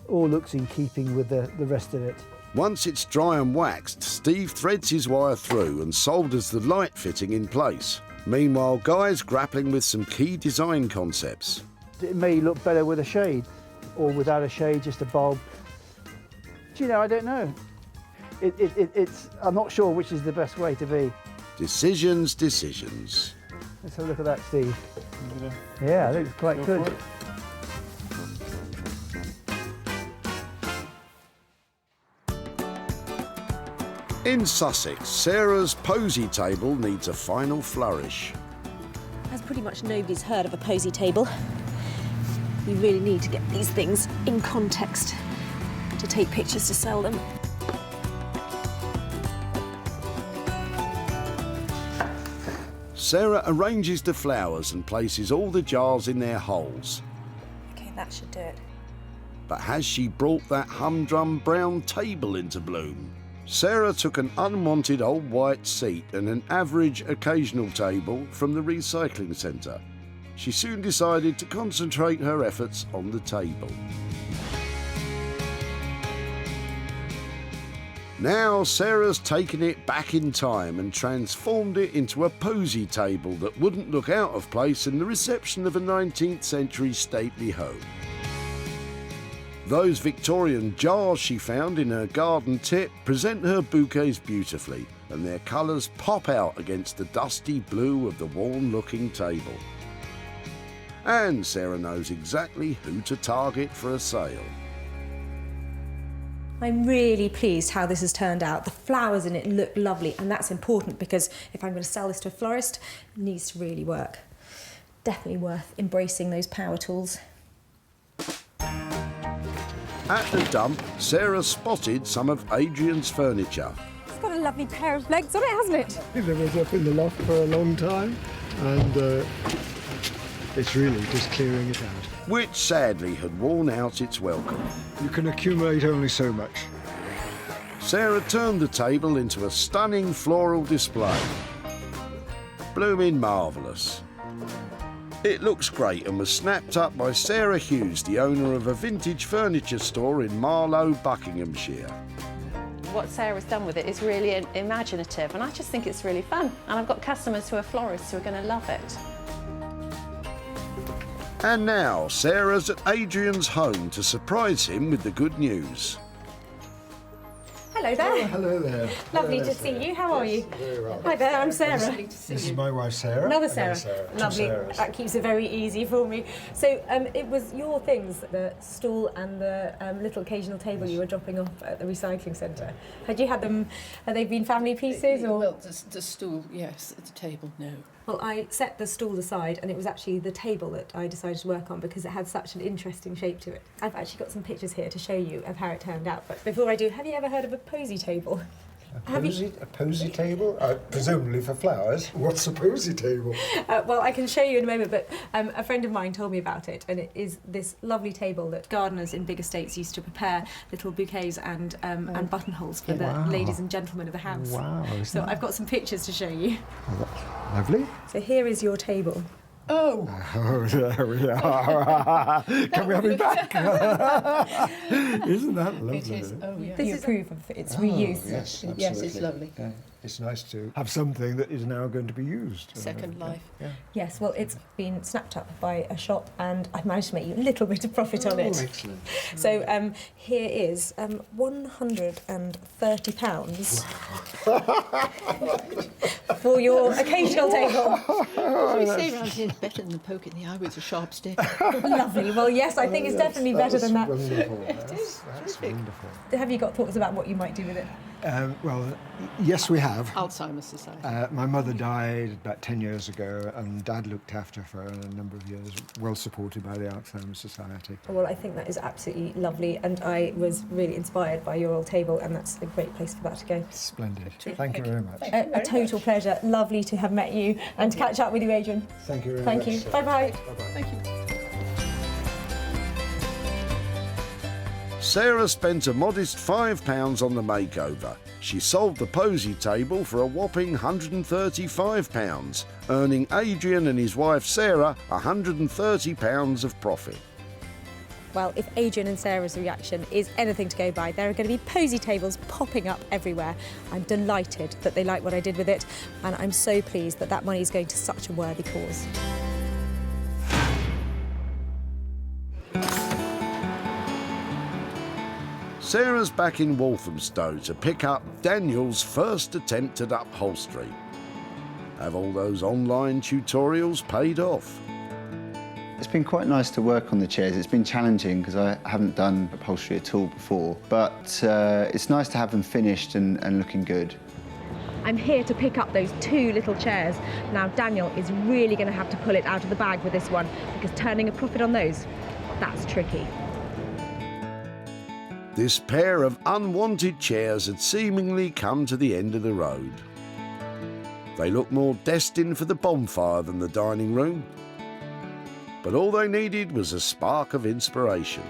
All looks in keeping with the rest of it. Once it's dry and waxed, Steve threads his wire through and solders the light fitting in place. Meanwhile, Guy's grappling with some key design concepts. It may look better with a shade, or without a shade, just a bulb. Do I don't know. I'm not sure which is the best way to be. Decisions. Let's have a look at that, Steve. Yeah, I think it's quite good. In Sussex, Sarah's posy table needs a final flourish. As pretty much nobody's heard of a posy table, you really need to get these things in context to take pictures to sell them. Sarah arranges the flowers and places all the jars in their holes. Okay, that should do it. But has she brought that humdrum brown table into bloom? Sarah took an unwanted old white seat and an average occasional table from the recycling centre. She soon decided to concentrate her efforts on the table. Now Sarah's taken it back in time and transformed it into a posy table that wouldn't look out of place in the reception of a 19th century stately home. Those Victorian jars she found in her garden tip present her bouquets beautifully, and their colours pop out against the dusty blue of the worn-looking table. And Sarah knows exactly who to target for a sale. I'm really pleased how this has turned out. The flowers in it look lovely, and that's important because if I'm going to sell this to a florist, it needs to really work. Definitely worth embracing those power tools. At the dump, Sarah spotted some of Adrian's furniture. It's got a lovely pair of legs on it, hasn't it? It was up in the loft for a long time, and it's really just clearing it out. Which sadly had worn out its welcome. You can accumulate only so much. Sarah turned the table into a stunning floral display. Blooming marvellous. It looks great and was snapped up by Sarah Hughes, the owner of a vintage furniture store in Marlow, Buckinghamshire. What Sarah's done with it is really imaginative, and I just think it's really fun. And I've got customers who are florists who are going to love it. And now, Sarah's at Adrian's home to surprise him with the good news. Hello there. Oh, hello there. Lovely Hello to there, see you. How are you? Very well. Hi there, I'm Sarah. This is my wife, Sarah. Another Sarah. Two Lovely. Sarahs. That keeps it very easy for me. So it was your things, the stool and the little occasional table you were dropping off at the recycling centre. Had you had them, have they been family pieces? Or? Well, the stool, yes. The table, no. Well, I set the stool aside, and it was actually the table that I decided to work on because it had such an interesting shape to it. I've actually got some pictures here to show you of how it turned out. But before I do, have you ever heard of a posy table? A posy table? Presumably for flowers. What's a posy table? Well, I can show you in a moment, but a friend of mine told me about it, and it is this lovely table that gardeners in big estates used to prepare little bouquets and buttonholes for the ladies and gentlemen of the house. Wow. So I've got some pictures to show you. Lovely. So here is your table. Oh! Oh, there we are. Can we have it back? Isn't that lovely? It is. Oh, yeah. This is proof of its reuse. Yes, absolutely. Yes, it's lovely. Yeah. It's nice to have something that is now going to be used. Second life. Yeah. Yes, well, it's been snapped up by a shop, and I've managed to make you a little bit of profit on it. Excellent. So here is £130 for your occasional table. We say around here it's better than the poke in the eye with a sharp stick. Lovely. Well, yes, I think it's definitely better than that. Wonderful. That's wonderful. Have you got thoughts about what you might do with it? Well, yes, we have. Alzheimer's Society. My mother died about 10 years ago, and Dad looked after her for a number of years, well supported by the Alzheimer's Society. Well, I think that is absolutely lovely, and I was really inspired by your old table, and that's a great place for that to go. Splendid. Thank you very much. A total pleasure. Lovely to have met you and to catch up with you, Adrian. Thank you very much. Thank you. Bye-bye. Thank you. Sarah spent a modest £5 on the makeover. She sold the posy table for a whopping £135, earning Adrian and his wife Sarah £130 of profit. Well, if Adrian and Sarah's reaction is anything to go by, there are going to be posy tables popping up everywhere. I'm delighted that they like what I did with it, and I'm so pleased that that money is going to such a worthy cause. Sarah's back in Walthamstow to pick up Daniel's first attempt at upholstery. Have all those online tutorials paid off? It's been quite nice to work on the chairs. It's been challenging because I haven't done upholstery at all before, but it's nice to have them finished and looking good. I'm here to pick up those 2 little chairs. Now Daniel is really going to have to pull it out of the bag with this one, because turning a profit on those, that's tricky. This pair of unwanted chairs had seemingly come to the end of the road. They looked more destined for the bonfire than the dining room, but all they needed was a spark of inspiration.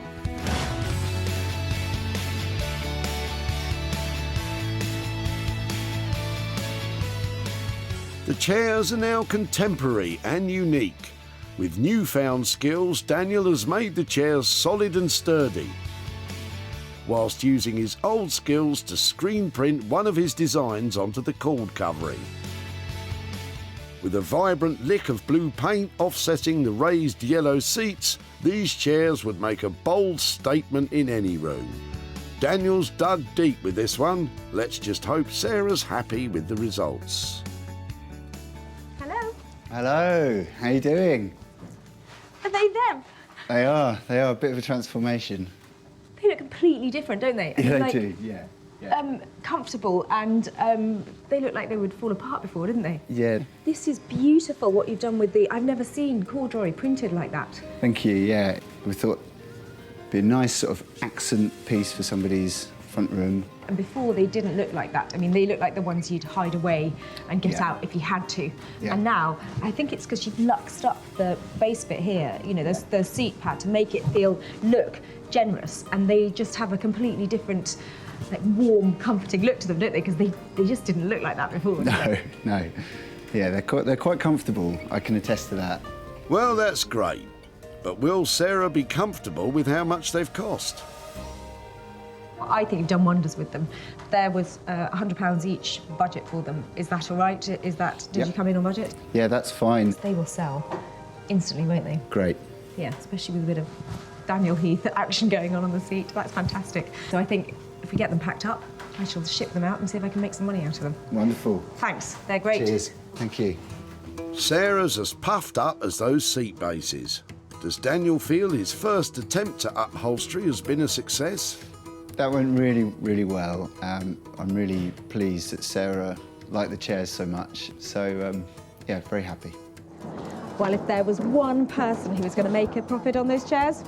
The chairs are now contemporary and unique. With newfound skills, Daniel has made the chairs solid and sturdy, whilst using his old skills to screen print one of his designs onto the cord covering. With a vibrant lick of blue paint offsetting the raised yellow seats, these chairs would make a bold statement in any room. Daniel's dug deep with this one. Let's just hope Sarah's happy with the results. Hello. Hello, how you doing? Are they them? They are a bit of a transformation. They look completely different, don't they? Yeah, Like, they do, yeah. Comfortable, and they look like they would fall apart before, didn't they? Yeah. This is beautiful, what you've done with the... I've never seen corduroy printed like that. Thank you, yeah. We thought it'd be a nice sort of accent piece for somebody's front room. And before, they didn't look like that. I mean, they look like the ones you'd hide away and get out if you had to. Yeah. And now, I think it's because you've luxed up the base bit here, you know, the seat pad, to make it look generous, and they just have a completely different, like, warm, comforting look to them, don't they? Because they just didn't look like that before. No. Yeah, they're quite comfortable. I can attest to that. Well, that's great. But will Sarah be comfortable with how much they've cost? I think you've done wonders with them. There was £100 each budget for them. Is that all right? Did you come in on budget? Yeah, that's fine. They will sell instantly, won't they? Great. Yeah, especially with a bit of Daniel Heath action going on the seat. That's fantastic. So I think if we get them packed up, I shall ship them out and see if I can make some money out of them. Wonderful. Thanks, they're great. Cheers. Thank you. Sarah's as puffed up as those seat bases. Does Daniel feel his first attempt at upholstery has been a success? That went really, really well. I'm really pleased that Sarah liked the chairs so much. So, yeah, very happy. Well, if there was one person who was going to make a profit on those chairs,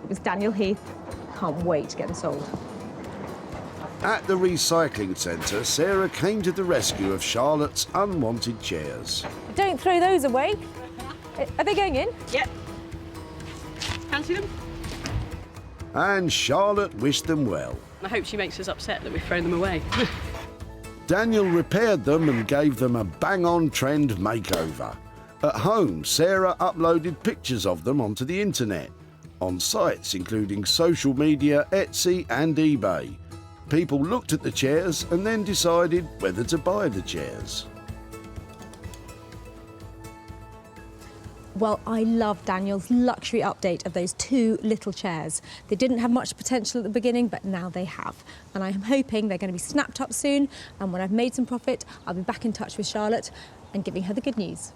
it was Daniel Heath. Can't wait to get them sold. At the recycling centre, Sarah came to the rescue of Charlotte's unwanted chairs. Don't throw those away. Are they going in? Yep. Fancy them? And Charlotte wished them well. I hope she makes us upset that we've thrown them away. Daniel repaired them and gave them a bang-on trend makeover. At home, Sarah uploaded pictures of them onto the internet, on sites including social media, Etsy and eBay. People looked at the chairs and then decided whether to buy the chairs. Well, I love Daniel's luxury update of those 2 little chairs. They didn't have much potential at the beginning, but now they have. And I am hoping they're going to be snapped up soon, and when I've made some profit, I'll be back in touch with Charlotte and giving her the good news.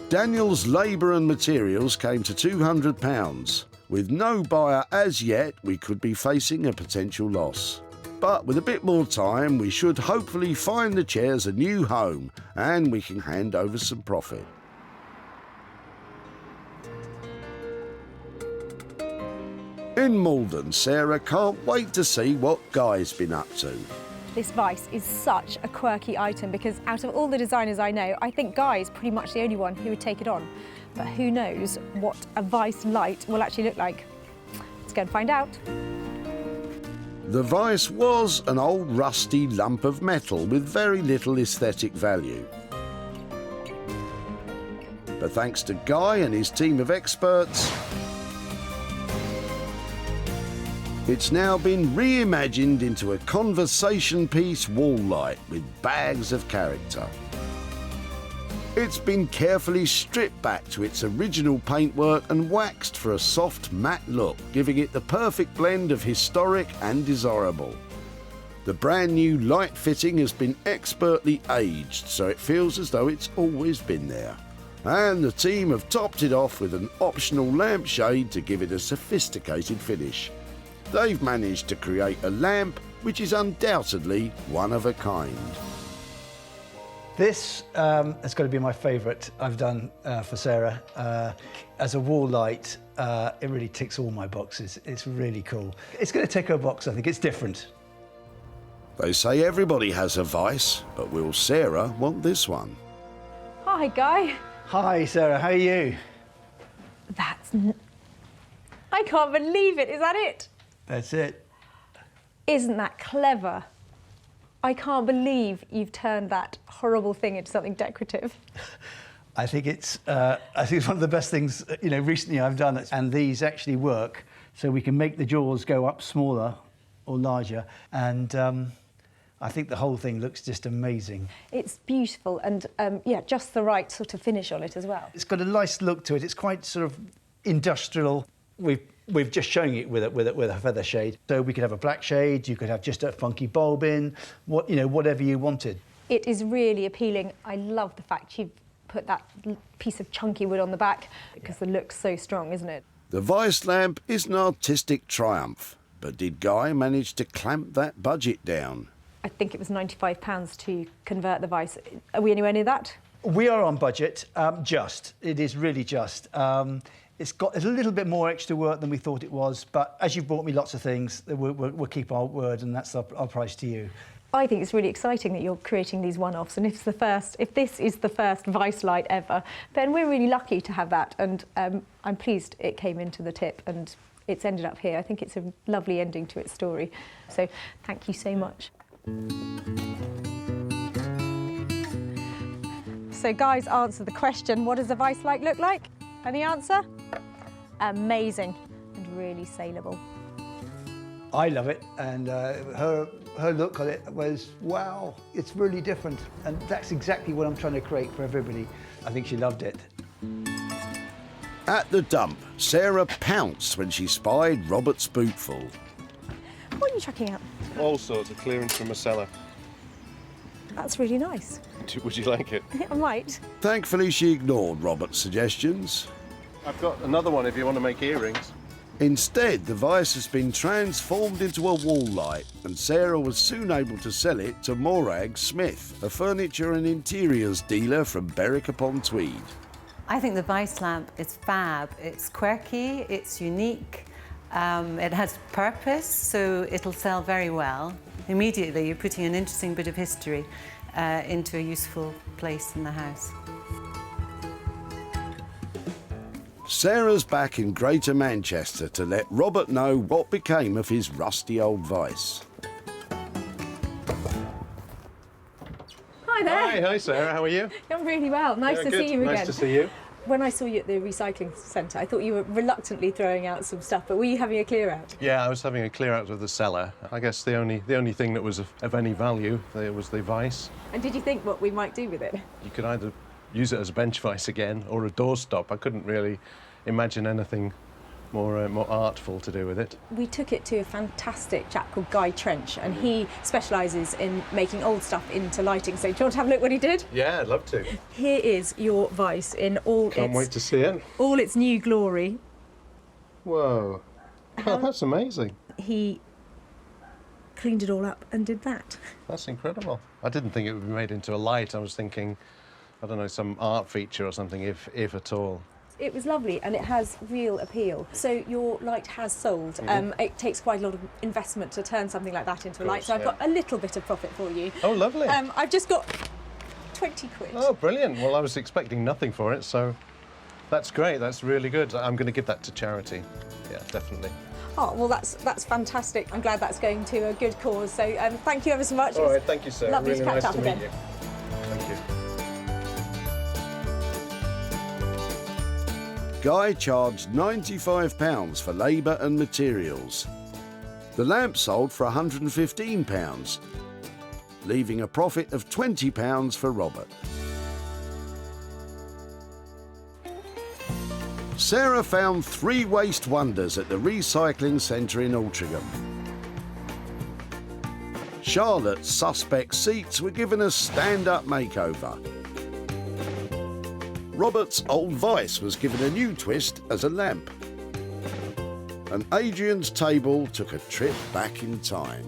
Daniel's labour and materials came to £200. With no buyer as yet, we could be facing a potential loss. But with a bit more time, we should hopefully find the chairs a new home and we can hand over some profit. In Malden, Sarah can't wait to see what Guy's been up to. This vise is such a quirky item because out of all the designers I know, I think Guy is pretty much the only one who would take it on. But who knows what a vise light will actually look like. Let's go and find out. The vise was an old rusty lump of metal with very little aesthetic value. But thanks to Guy and his team of experts, it's now been reimagined into a conversation piece wall light with bags of character. It's been carefully stripped back to its original paintwork and waxed for a soft matte look, giving it the perfect blend of historic and desirable. The brand new light fitting has been expertly aged, so it feels as though it's always been there. And the team have topped it off with an optional lampshade to give it a sophisticated finish. They've managed to create a lamp which is undoubtedly one of a kind. This has got to be my favourite I've done for Sarah. As a wall light, it really ticks all my boxes. It's really cool. It's going to tick her box, I think. It's different. They say everybody has a vice, but will Sarah want this one? Hi, Guy. Hi, Sarah. How are you? I can't believe it. Is that it? That's it. Isn't that clever? I can't believe you've turned that horrible thing into something decorative. I think it's one of the best things recently I've done. And these actually work, so we can make the jaws go up smaller or larger. And I think the whole thing looks just amazing. It's beautiful and yeah, just the right sort of finish on it as well. It's got a nice look to it. It's quite sort of industrial. We've just shown it with a feather shade. So we could have a black shade, you could have just a funky bulb in, whatever you wanted. It is really appealing. I love the fact you've put that piece of chunky wood on the back because the look's so strong, isn't it? The vice lamp is an artistic triumph, but did Guy manage to clamp that budget down? I think it was £95 to convert the vice. Are we anywhere near that? We are on budget, just. It is really just. It's got a little bit more extra work than we thought it was, but as you've bought me lots of things, we'll keep our word, and that's our price to you. I think it's really exciting that you're creating these one-offs, and if this is the first vice light ever, then we're really lucky to have that, and I'm pleased it came into the tip and it's ended up here. I think it's a lovely ending to its story. So thank you so much. So Guy's answered the question, what does a vice light look like? And the answer? Amazing and really saleable. I love it, and her look on it was, wow, it's really different. And that's exactly what I'm trying to create for everybody. I think she loved it. At the dump, Sarah pounced when she spied Robert's bootful. What are you chucking out? All sorts of clearance from a cellar. That's really nice. Would you like it? I might. Thankfully, she ignored Robert's suggestions. I've got another one if you want to make earrings. Instead, the vice has been transformed into a wall light, and Sarah was soon able to sell it to Morag Smith, a furniture and interiors dealer from Berwick-upon-Tweed. I think the vice lamp is fab. It's quirky, it's unique, it has purpose, so it'll sell very well. Immediately, you're putting an interesting bit of history into a useful place in the house. Sarah's back in Greater Manchester to let Robert know what became of his rusty old vice. Hi there. Hi Sarah, how are you? I'm really well. Nice to see you again. Nice to see you. When I saw you at the recycling centre, I thought you were reluctantly throwing out some stuff, but were you having a clear out? Yeah, I was having a clear out of the cellar. I guess the only thing that was of any value there was the vice. And did you think what we might do with it? You could either use it as a bench vice again or a doorstop. I couldn't really imagine anything more artful to do with it. We took it to a fantastic chap called Guy Trench, and he specialises in making old stuff into lighting. So do you want to have a look what he did? Yeah, I'd love to. Here is your vice in all Can't wait to see it. all its new glory. Whoa. Oh, that's amazing. He cleaned it all up and did that. That's incredible. I didn't think it would be made into a light. I was thinking, I don't know, some art feature or something, if at all. It was lovely and it has real appeal. So your light has sold. It takes quite a lot of investment to turn something like that into a light. So I've got a little bit of profit for you. Oh, lovely. I've just got 20 quid. Oh, brilliant. Well, I was expecting nothing for it, so that's great. That's really good. I'm going to give that to charity. Yeah, definitely. Oh, well, that's fantastic. I'm glad that's going to a good cause. So thank you ever so much. All right, thank you, sir. Lovely really to catch nice up to again. meet you. Thank you. Guy charged £95 for labour and materials. The lamp sold for £115, leaving a profit of £20 for Robert. Sarah found 3 waste wonders at the recycling centre in Altrincham. Charlotte's suspect seats were given a stand-up makeover. Robert's old vice was given a new twist as a lamp. And Adrian's table took a trip back in time.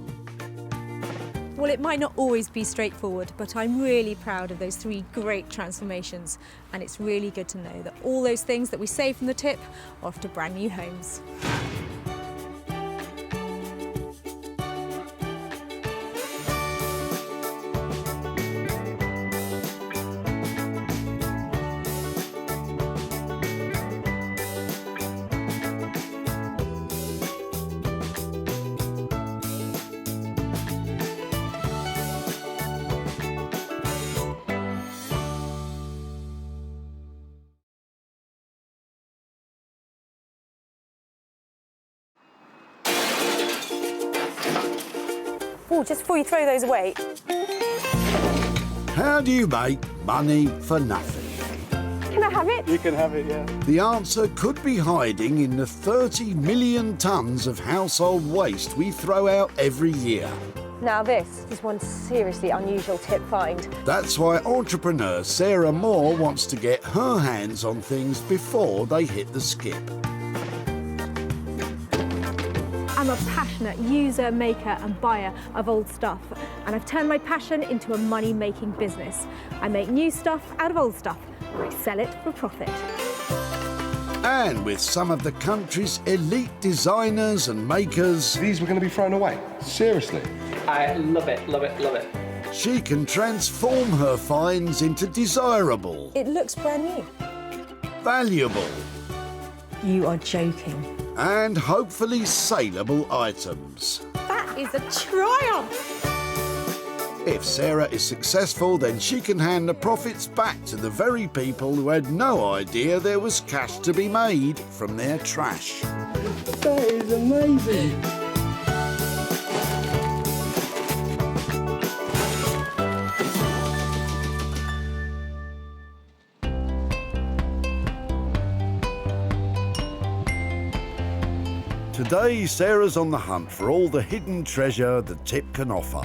Well, it might not always be straightforward, but I'm really proud of those 3 great transformations. And it's really good to know that all those things that we saved from the tip are off to brand new homes. Oh, just before you throw those away. How do you make money for nothing? Can I have it? You can have it, yeah. The answer could be hiding in the 30 million tonnes of household waste we throw out every year. Now this is one seriously unusual tip find. That's why entrepreneur Sarah Moore wants to get her hands on things before they hit the skip. I'm a passionate user, maker and buyer of old stuff, and I've turned my passion into a money-making business. I make new stuff out of old stuff, and I sell it for profit. And with some of the country's elite designers and makers... These were going to be thrown away? Seriously? I love it, love it, love it. She can transform her finds into desirable... It looks brand new. Valuable... You are joking. And hopefully saleable items. That is a triumph! If Sarah is successful, then she can hand the profits back to the very people who had no idea there was cash to be made from their trash. That is amazing. Today, Sarah's on the hunt for all the hidden treasure the tip can offer.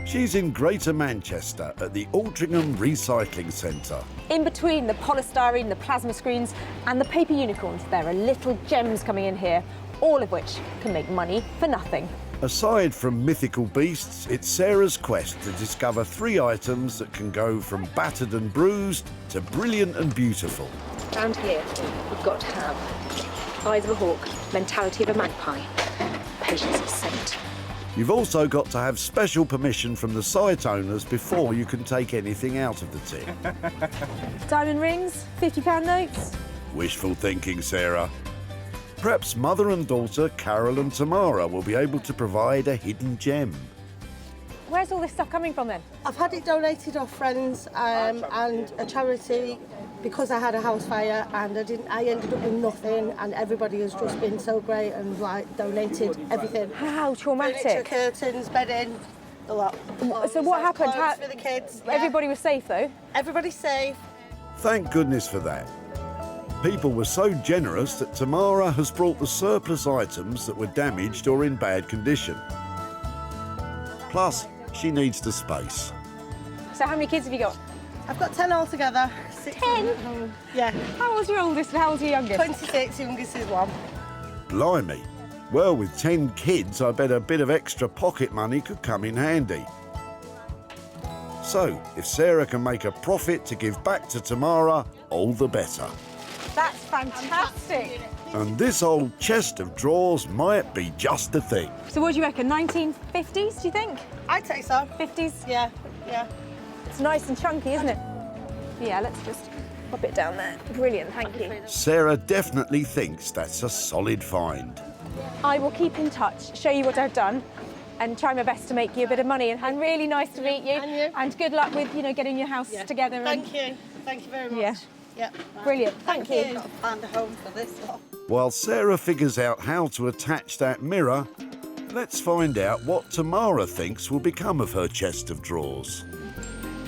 She's in Greater Manchester at the Altrincham Recycling Centre. In between the polystyrene, the plasma screens and the paper unicorns, there are little gems coming in here, all of which can make money for nothing. Aside from mythical beasts, it's Sarah's quest to discover 3 items that can go from battered and bruised to brilliant and beautiful. Round here, we've got to have eyes of a hawk, mentality of a magpie, patience of a saint. You've also got to have special permission from the site owners before you can take anything out of the tip. Diamond rings, £50 notes. Wishful thinking, Sarah. Perhaps mother and daughter Carol and Tamara will be able to provide a hidden gem. Where's all this stuff coming from then? I've had it donated off friends and a charity because I had a house fire and I ended up with nothing, and everybody has just been so great and like donated everything. How traumatic. Furniture, curtains, bedding, a lot. So what happened? Clothes for the kids. Everybody was safe though? Everybody's safe. Thank goodness for that. People were so generous that Tamara has brought the surplus items that were damaged or in bad condition. Plus, she needs the space. So how many kids have you got? I've got 10 altogether. 10? Yeah. How old's your oldest and how old's your youngest? 26, youngest is 1. Blimey, Well, with 10 kids, I bet a bit of extra pocket money could come in handy. So, if Sarah can make a profit to give back to Tamara, all the better. That's fantastic. And this old chest of drawers might be just the thing. So what do you reckon, 1950s, do you think? I'd say so. 50s? Yeah. It's nice and chunky, isn't it? Yeah, let's just pop it down there. Brilliant, thank you. Sarah definitely thinks that's a solid find. I will keep in touch, show you what I've done, and try my best to make you a bit of money. And really nice to meet you. And good luck with, getting your house together. Thank you very much. Yeah. Brilliant, thank you. I've got to find a home for this lot. While Sarah figures out how to attach that mirror, let's find out what Tamara thinks will become of her chest of drawers.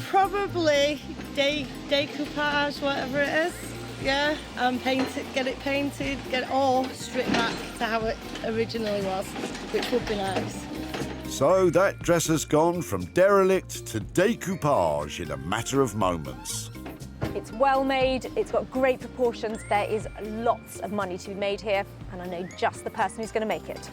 Probably decoupage, whatever it is. Yeah, and get it painted, get it all stripped back to how it originally was, which would be nice. So that dress has gone from derelict to decoupage in a matter of moments. It's well made, it's got great proportions, there is lots of money to be made here, and I know just the person who's going to make it.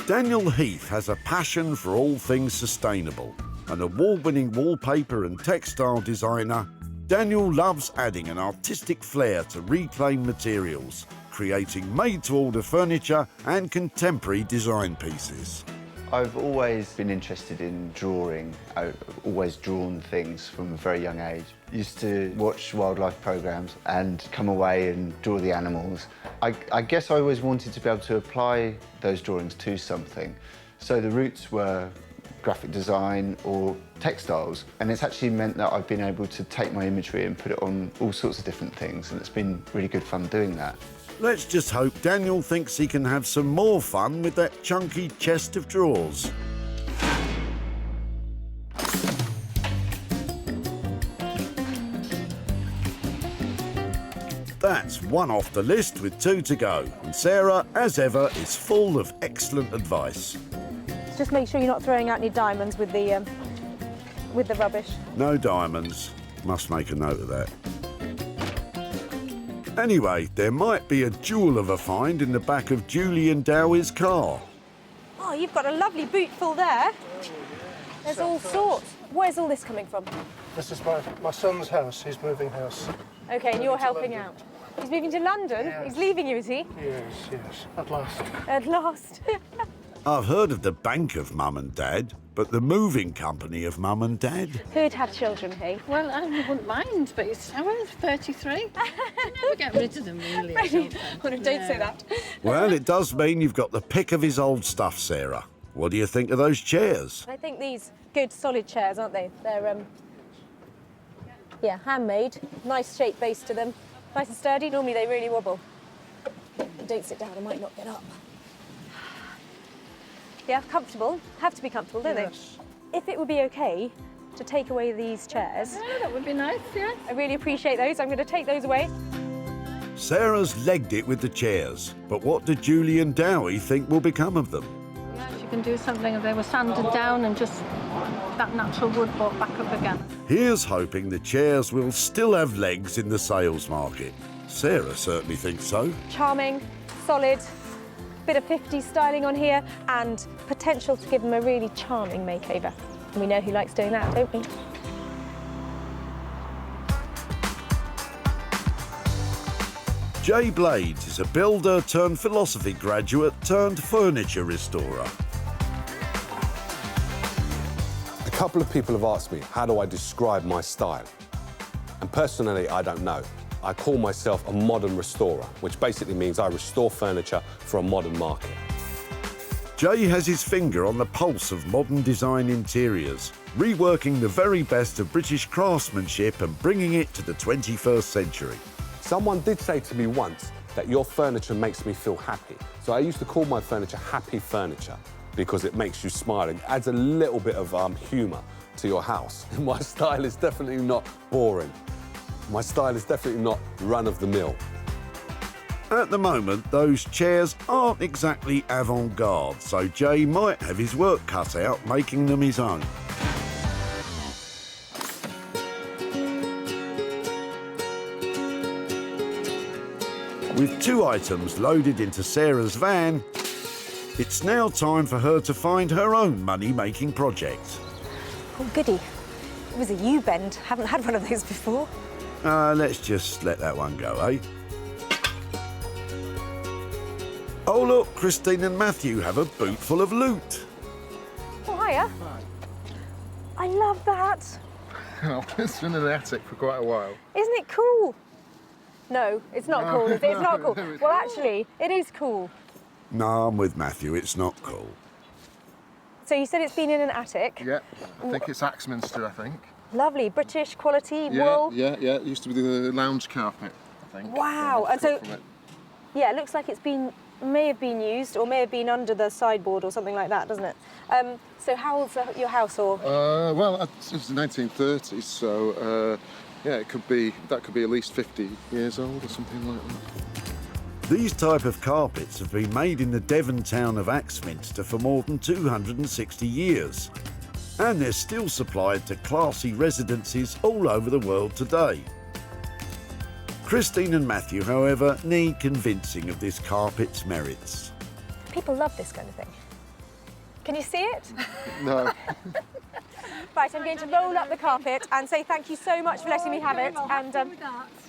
Daniel Heath has a passion for all things sustainable. An award-winning wallpaper and textile designer, Daniel loves adding an artistic flair to reclaimed materials, creating made-to-order furniture and contemporary design pieces. I've always been interested in drawing. I've always drawn things from a very young age. Used to watch wildlife programs and come away and draw the animals. I guess I always wanted to be able to apply those drawings to something. So the roots were graphic design or textiles, and it's actually meant that I've been able to take my imagery and put it on all sorts of different things, and it's been really good fun doing that. Let's just hope Daniel thinks he can have some more fun with that chunky chest of drawers. That's one off the list with 2 to go, and Sarah, as ever, is full of excellent advice. Just make sure you're not throwing out any diamonds with the rubbish. No diamonds. Must make a note of that. Anyway, there might be a jewel of a find in the back of Julian Dowie's car. Oh, you've got a lovely boot full there. There's all sorts. Where's all this coming from? This is my son's house. He's moving house. OK, and you're helping out. He's moving to London? Yes. He's leaving you, is he? Yes, at last. At last. I've heard of the bank of Mum and Dad, but the moving company of Mum and Dad? Who'd have children, Heath? Well, I wouldn't mind, but it's I was 33. Never get rid of them, really. Don't say that. Well, it does mean you've got the pick of his old stuff, Sarah. What do you think of those chairs? I think these good, solid chairs, aren't they? They're, yeah, handmade. Nice shape base to them. Nice and sturdy. Normally they really wobble. Don't sit down, I might not get up. Yeah, comfortable. Have to be comfortable, don't they? If it would be OK to take away these chairs. Yeah, that would be nice, yeah. I really appreciate those. I'm going to take those away. Sarah's legged it with the chairs, but what did Julian Dowie think will become of them? Yeah, you can do something if they were sanded down and just that natural wood brought back up again. Here's hoping the chairs will still have legs in the sales market. Sarah certainly thinks so. Charming, solid, bit of 50s styling on here, and potential to give them a really charming makeover. And we know who likes doing that, don't we? Jay Blades is a builder turned philosophy graduate turned furniture restorer. A couple of people have asked me, how do I describe my style? And personally, I don't know. I call myself a modern restorer, which basically means I restore furniture for a modern market. Jay has his finger on the pulse of modern design interiors, reworking the very best of British craftsmanship and bringing it to the 21st century. Someone did say to me once that your furniture makes me feel happy. So I used to call my furniture happy furniture because it makes you smile and adds a little bit of humour to your house. My style is definitely not boring. My style is definitely not run-of-the-mill. At the moment, those chairs aren't exactly avant-garde, so Jay might have his work cut out making them his own. With 2 items loaded into Sarah's van, it's now time for her to find her own money-making project. Oh, goody. It was a U-bend. Haven't had one of those before. Let's just let that one go, eh? Oh, look, Christine and Matthew have a boot full of loot. Oh, hiya. I love that. Oh, it's been in the attic for quite a while. Isn't it cool? No, it's not No. cool. It's not cool. No, it's Well, not. actually, it is cool. No, I'm with Matthew, it's not cool. So you said it's been in an attic. Yeah, I think it's Axminster, I think. Lovely, British quality, Yeah, wool. yeah. It used to be the lounge carpet, I think. Wow, and so, yeah, it looks like it's may have been used or may have been under the sideboard or something like that, doesn't it? So how old's your house, or? Well, it's the 1930s, so yeah, that could be at least 50 years old or something like that. These type of carpets have been made in the Devon town of Axminster for more than 260 years. And they're still supplied to classy residences all over the world today. Christine and Matthew, however, need convincing of this carpet's merits. People love this kind of thing. Can you see it? No. Right, I'm going to roll up the carpet and say thank you so much for letting me have it. And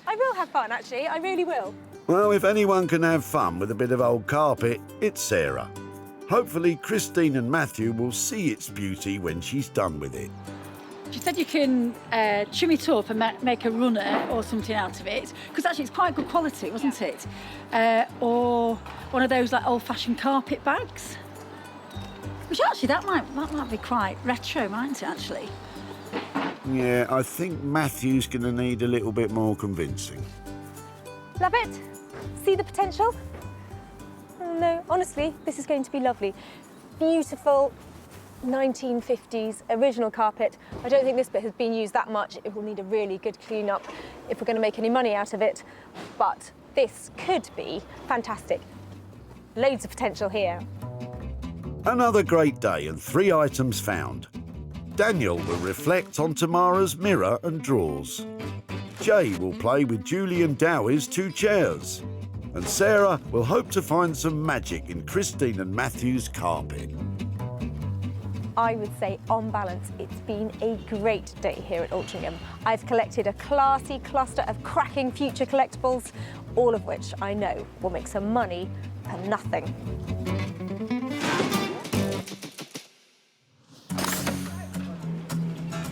I will have fun, actually. I really will. Well, if anyone can have fun with a bit of old carpet, it's Sarah. Hopefully, Christine and Matthew will see its beauty when she's done with it. She said you can trim it up and make a runner or something out of it, because actually it's quite good quality, wasn't it? Or one of those like old-fashioned carpet bags. Which actually that might be quite retro, mightn't it? Actually. Yeah, I think Matthew's going to need a little bit more convincing. Love it? See the potential? Oh, no, honestly, this is going to be lovely. Beautiful 1950s original carpet. I don't think this bit has been used that much. It will need a really good clean up if we're going to make any money out of it. But this could be fantastic. Loads of potential here. Another great day and 3 items found. Daniel will reflect on Tamara's mirror and drawers. Jay will play with Julian Dowie's 2 chairs. And Sarah will hope to find some magic in Christine and Matthew's carpet. I would say, on balance, it's been a great day here at Altrincham. I've collected a classy cluster of cracking future collectibles, all of which I know will make some money for nothing.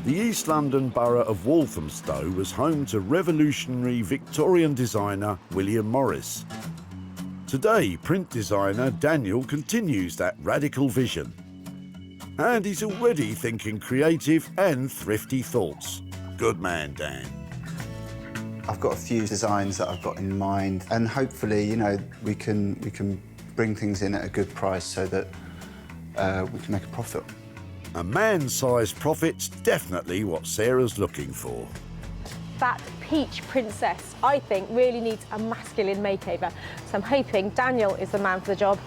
The East London borough of Walthamstow was home to revolutionary Victorian designer William Morris. Today, print designer Daniel continues that radical vision. And he's already thinking creative and thrifty thoughts. Good man, Dan. I've got a few designs that I've got in mind, and hopefully, you know, we can bring things in at a good price so that we can make a profit. A man-sized profit's definitely what Sarah's looking for. That peach princess, I think, really needs a masculine makeover. So I'm hoping Daniel is the man for the job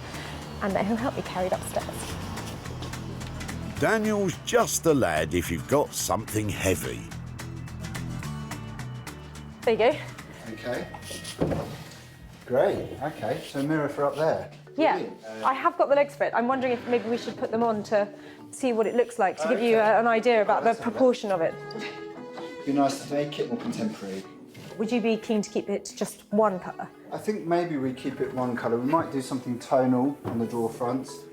and that he'll help me carry it upstairs. Daniel's just the lad if you've got something heavy. There you go. Okay. Great. Okay, so mirror for up there. Yeah, I have got the legs for it. I'm wondering if maybe we should put them on to see what it looks like, to give you an idea about the proportion of it. It'd be nice to make it more contemporary. Would you be keen to keep it just one colour? I think maybe we keep it one colour. We might do something tonal on the drawer fronts.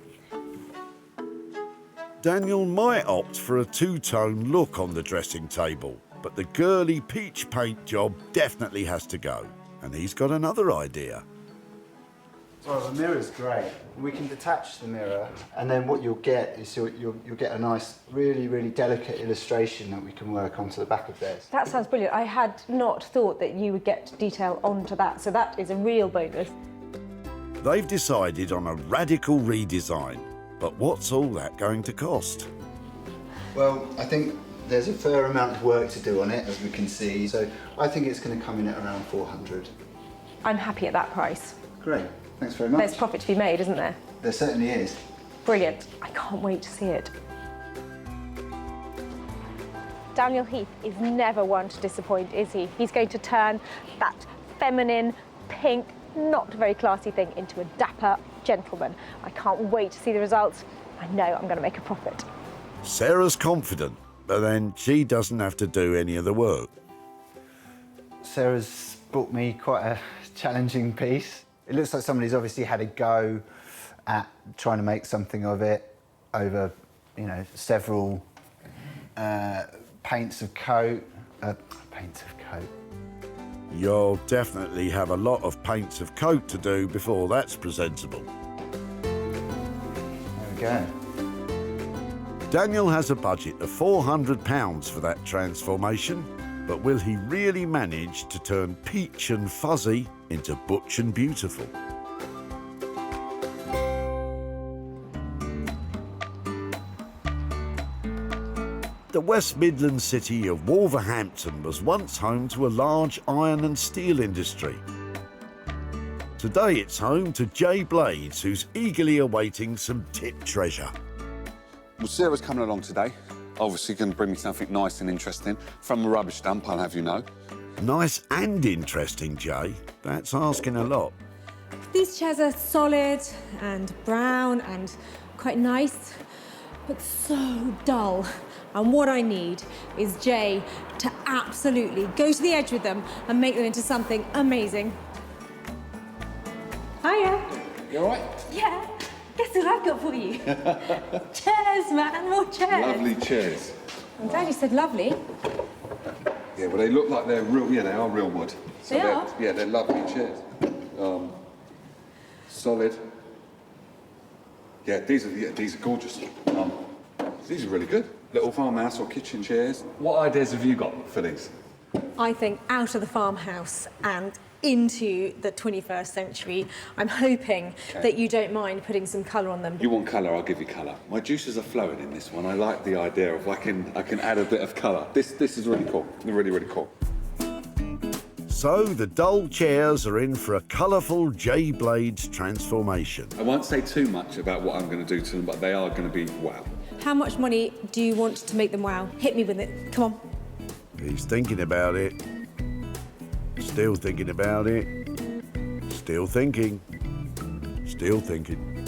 Daniel might opt for a 2-tone look on the dressing table, but the girly peach paint job definitely has to go. And he's got another idea. Well, the mirror's great. We can detach the mirror, and then what you'll get is you'll get a nice, really, really delicate illustration that we can work onto the back of theirs. That sounds brilliant. I had not thought that you would get detail onto that, so that is a real bonus. They've decided on a radical redesign, but what's all that going to cost? Well, I think there's a fair amount of work to do on it, as we can see, so I think it's going to come in at around 400. I'm happy at that price. Great. Thanks very much. There's profit to be made, isn't there? There certainly is. Brilliant. I can't wait to see it. Daniel Heath is never one to disappoint, is he? He's going to turn that feminine, pink, not very classy thing into a dapper gentleman. I can't wait to see the results. I know I'm going to make a profit. Sarah's confident, but then she doesn't have to do any of the work. Sarah's brought me quite a challenging piece. It looks like somebody's obviously had a go at trying to make something of it over, you know, several paints of coat. You'll definitely have a lot of paints of coat to do before that's presentable. There we go. Daniel has a budget of £400 for that transformation, but will he really manage to turn peach and fuzzy into butch and beautiful? The West Midlands city of Wolverhampton was once home to a large iron and steel industry. Today it's home to Jay Blades, who's eagerly awaiting some tip treasure. Well, Sarah's coming along today. Obviously going to bring me something nice and interesting from a rubbish dump, I'll have you know. Nice and interesting, Jay. That's asking a lot. These chairs are solid and brown and quite nice, but so dull. And what I need is Jay to absolutely go to the edge with them and make them into something amazing. Hiya. You all right? Yeah. Guess what I've got for you? Chairs, man, more chairs. Lovely chairs. I'm glad you said lovely. Yeah, well, they look like they're real, yeah, they are real wood. So They are? Yeah, they're lovely chairs. Solid. Yeah, these are gorgeous. These are really good. Little farmhouse or kitchen chairs. What ideas have you got for these? I think out of the farmhouse and into the 21st century. I'm hoping that you don't mind putting some colour on them. You want colour, I'll give you colour. My juices are flowing in this one. I like the idea of I can add a bit of colour. This is really cool. Really, really cool. So the dull chairs are in for a colourful Jay Blades transformation. I won't say too much about what I'm going to do to them, but they are going to be wow. How much money do you want to make them wow? Hit me with it. Come on. He's thinking about it. Still thinking about it. Still thinking. Still thinking.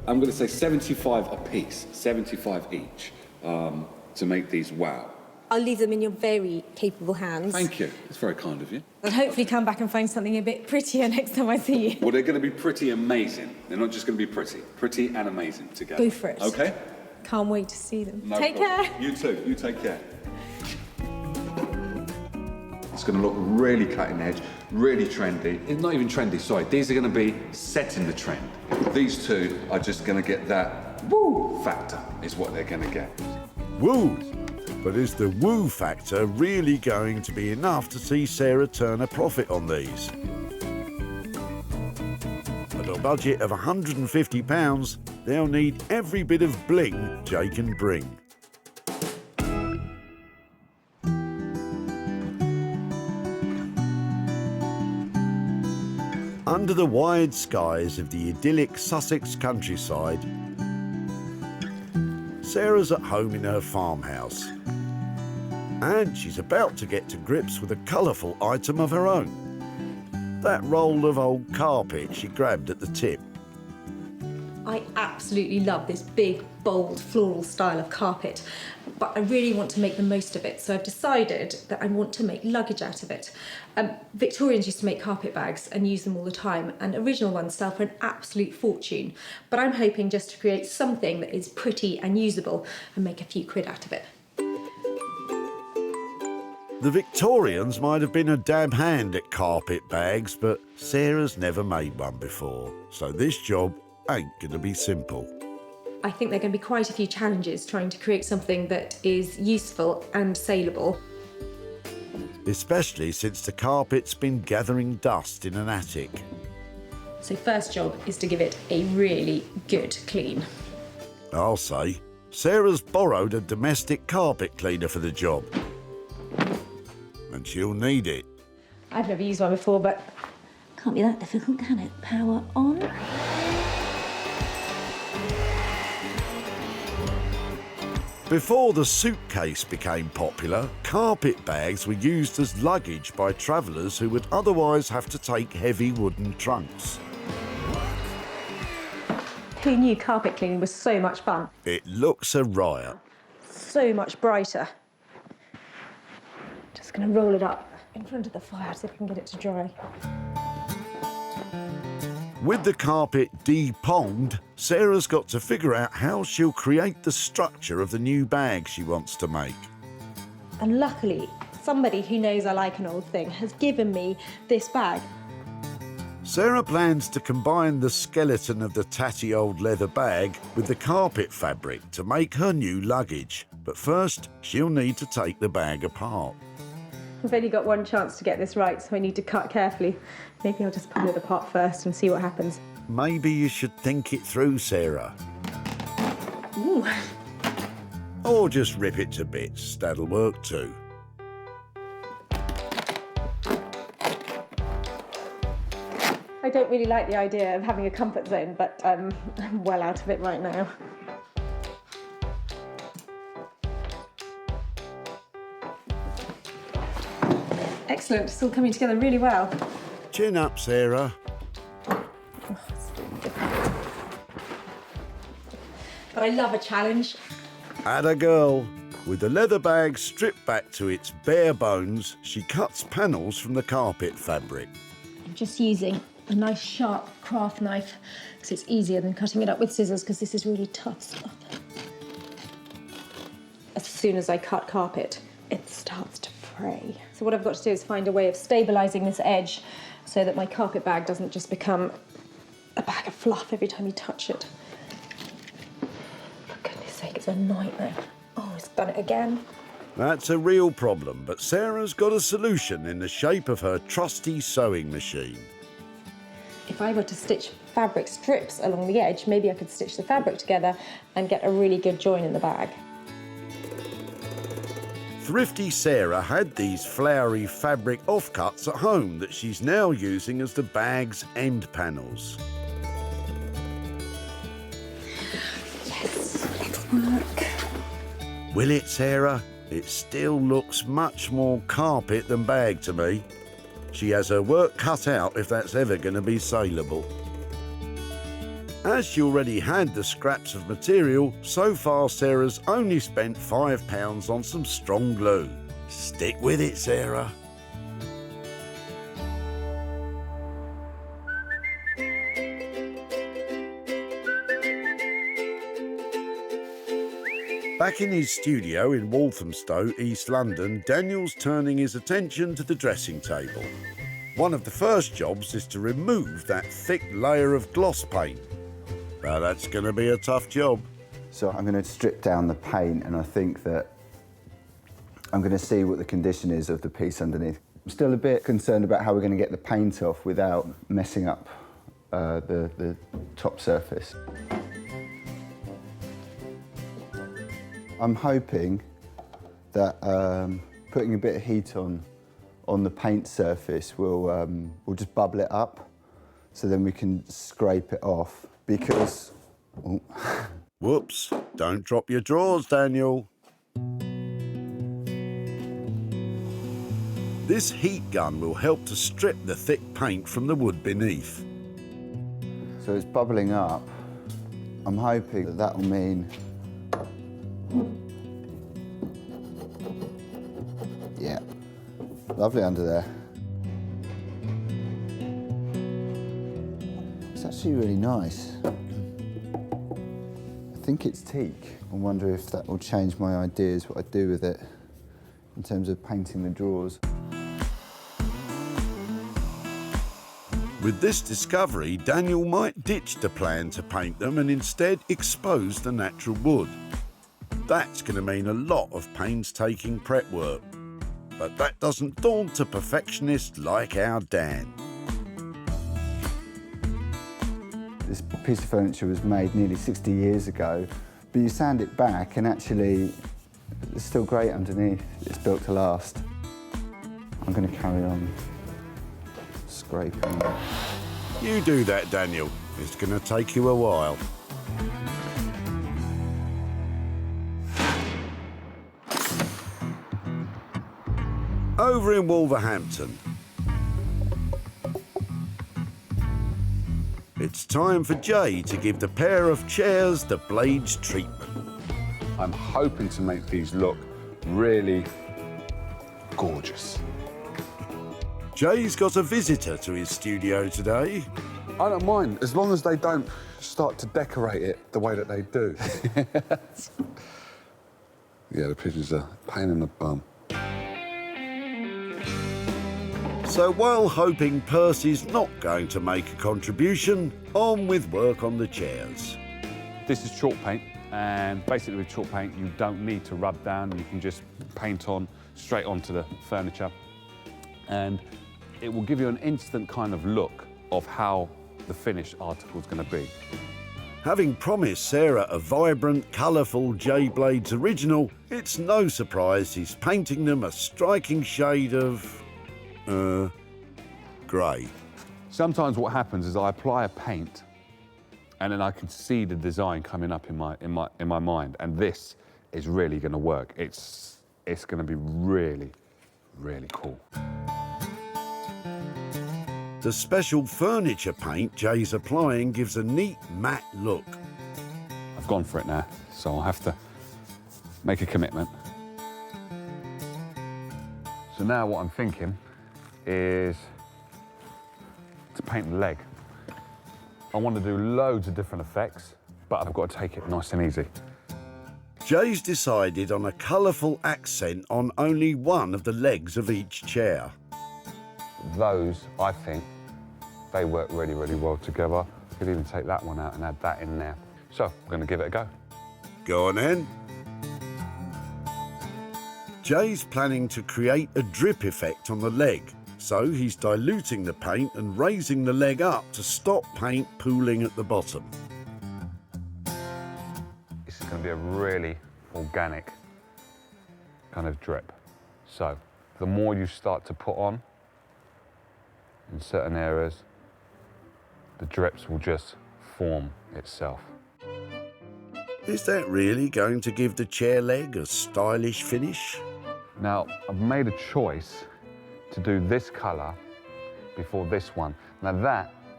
I'm going to say 75 a piece, 75 each, to make these wow. I'll leave them in your very capable hands. Thank you. It's very kind of you. I'll hopefully come back and find something a bit prettier next time I see you. Well, they're going to be pretty amazing. They're not just going to be pretty. Pretty and amazing together. Go for it. Okay? Can't wait to see them. No Take problem. care. You too. You take care. It's going to look really cutting edge, really trendy. It's not even trendy, sorry. These are going to be setting the trend. These two are just going to get that woo factor, is what they're going to get. Woo! But is the woo factor really going to be enough to see Sarah turn a profit on these? At a budget of £150, they'll need every bit of bling Jay can bring. Under the wide skies of the idyllic Sussex countryside, Sarah's at home in her farmhouse. And she's about to get to grips with a colourful item of her own. That roll of old carpet she grabbed at the tip. I absolutely love this big, bold, floral style of carpet, but I really want to make the most of it, so I've decided that I want to make luggage out of it. Victorians used to make carpet bags and use them all the time, and original ones sell for an absolute fortune, but I'm hoping just to create something that is pretty and usable and make a few quid out of it. The Victorians might have been a dab hand at carpet bags, but Sarah's never made one before, so this job ain't going to be simple. I think there are going to be quite a few challenges trying to create something that is useful and saleable. Especially since the carpet's been gathering dust in an attic. So first job is to give it a really good clean. I'll say, Sarah's borrowed a domestic carpet cleaner for the job. And she'll need it. I've never used one before, but can't be that difficult, can it? Power on. Before the suitcase became popular, carpet bags were used as luggage by travellers who would otherwise have to take heavy wooden trunks. Who knew carpet cleaning was so much fun? It looks a riot. So much brighter. Just going to roll it up in front of the fire, see if I can get it to dry. With the carpet de-ponged, Sarah's got to figure out how she'll create the structure of the new bag she wants to make. And luckily, somebody who knows I like an old thing has given me this bag. Sarah plans to combine the skeleton of the tatty old leather bag with the carpet fabric to make her new luggage. But first, she'll need to take the bag apart. I've only got one chance to get this right, so I need to cut carefully. Maybe I'll just pull it apart first and see what happens. Maybe you should think it through, Sarah. Ooh. Or just rip it to bits, that'll work too. I don't really like the idea of having a comfort zone, but I'm well out of it right now. Excellent, it's all coming together really well. Chin up, Sarah. But I love a challenge. Atta girl. With the leather bag stripped back to its bare bones, she cuts panels from the carpet fabric. I'm just using a nice sharp craft knife because it's easier than cutting it up with scissors because this is really tough stuff. As soon as I cut carpet, it starts to fray. So what I've got to do is find a way of stabilising this edge so that my carpet bag doesn't just become a bag of fluff every time you touch it. For goodness sake, it's a nightmare. Oh, it's done it again. That's a real problem, but Sarah's got a solution in the shape of her trusty sewing machine. If I were to stitch fabric strips along the edge, maybe I could stitch the fabric together and get a really good join in the bag. Thrifty Sarah had these flowery fabric offcuts at home that she's now using as the bag's end panels. Yes, it'll work. Will it, Sarah? It still looks much more carpet than bag to me. She has her work cut out if that's ever going to be saleable. As she already had the scraps of material, so far Sarah's only spent £5 on some strong glue. Stick with it, Sarah. Back in his studio in Walthamstow, East London, Daniel's turning his attention to the dressing table. One of the first jobs is to remove that thick layer of gloss paint. Now that's going to be a tough job. So I'm going to strip down the paint, and I think that I'm going to see what the condition is of the piece underneath. I'm still a bit concerned about how we're going to get the paint off without messing up the top surface. I'm hoping that putting a bit of heat on the paint surface will just bubble it up, so then we can scrape it off. Because, oh. Whoops, don't drop your drawers, Daniel. This heat gun will help to strip the thick paint from the wood beneath. So it's bubbling up. I'm hoping that that will mean... Yeah, lovely under there. It's actually really nice. I think it's teak. I wonder if that will change my ideas, what I do with it, in terms of painting the drawers. With this discovery, Daniel might ditch the plan to paint them and instead expose the natural wood. That's going to mean a lot of painstaking prep work. But that doesn't daunt a perfectionist like our Dan. This piece of furniture was made nearly 60 years ago, but you sand it back and actually it's still great underneath. It's built to last. I'm going to carry on scraping. You do that, Daniel. It's going to take you a while. Over in Wolverhampton, it's time for Jay to give the pair of chairs the blades treatment. I'm hoping to make these look really gorgeous. Jay's got a visitor to his studio today. I don't mind, as long as they don't start to decorate it the way that they do. Yeah, the pigeons are a pain in the bum. So while hoping Percy's not going to make a contribution, on with work on the chairs. This is chalk paint, and basically with chalk paint you don't need to rub down, you can just paint on straight onto the furniture, and it will give you an instant kind of look of how the finished article is going to be. Having promised Sarah a vibrant, colourful Jay Blades original, it's no surprise he's painting them a striking shade of grey. Sometimes what happens is I apply a paint and then I can see the design coming up in my mind, and this is really going to work. It's going to be really, really cool. The special furniture paint Jay's applying gives a neat matte look. I've gone for it now, so I'll have to make a commitment. So now what I'm thinking is to paint the leg. I want to do loads of different effects, but I've got to take it nice and easy. Jay's decided on a colourful accent on only one of the legs of each chair. Those, I think, they work really, really well together. I could even take that one out and add that in there. So, I'm going to give it a go. Go on then. Jay's planning to create a drip effect on the leg, so he's diluting the paint and raising the leg up to stop paint pooling at the bottom. This is going to be a really organic kind of drip. So, the more you start to put on in certain areas, the drips will just form itself. Is that really going to give the chair leg a stylish finish? Now, I've made a choice to do this colour before this one. Now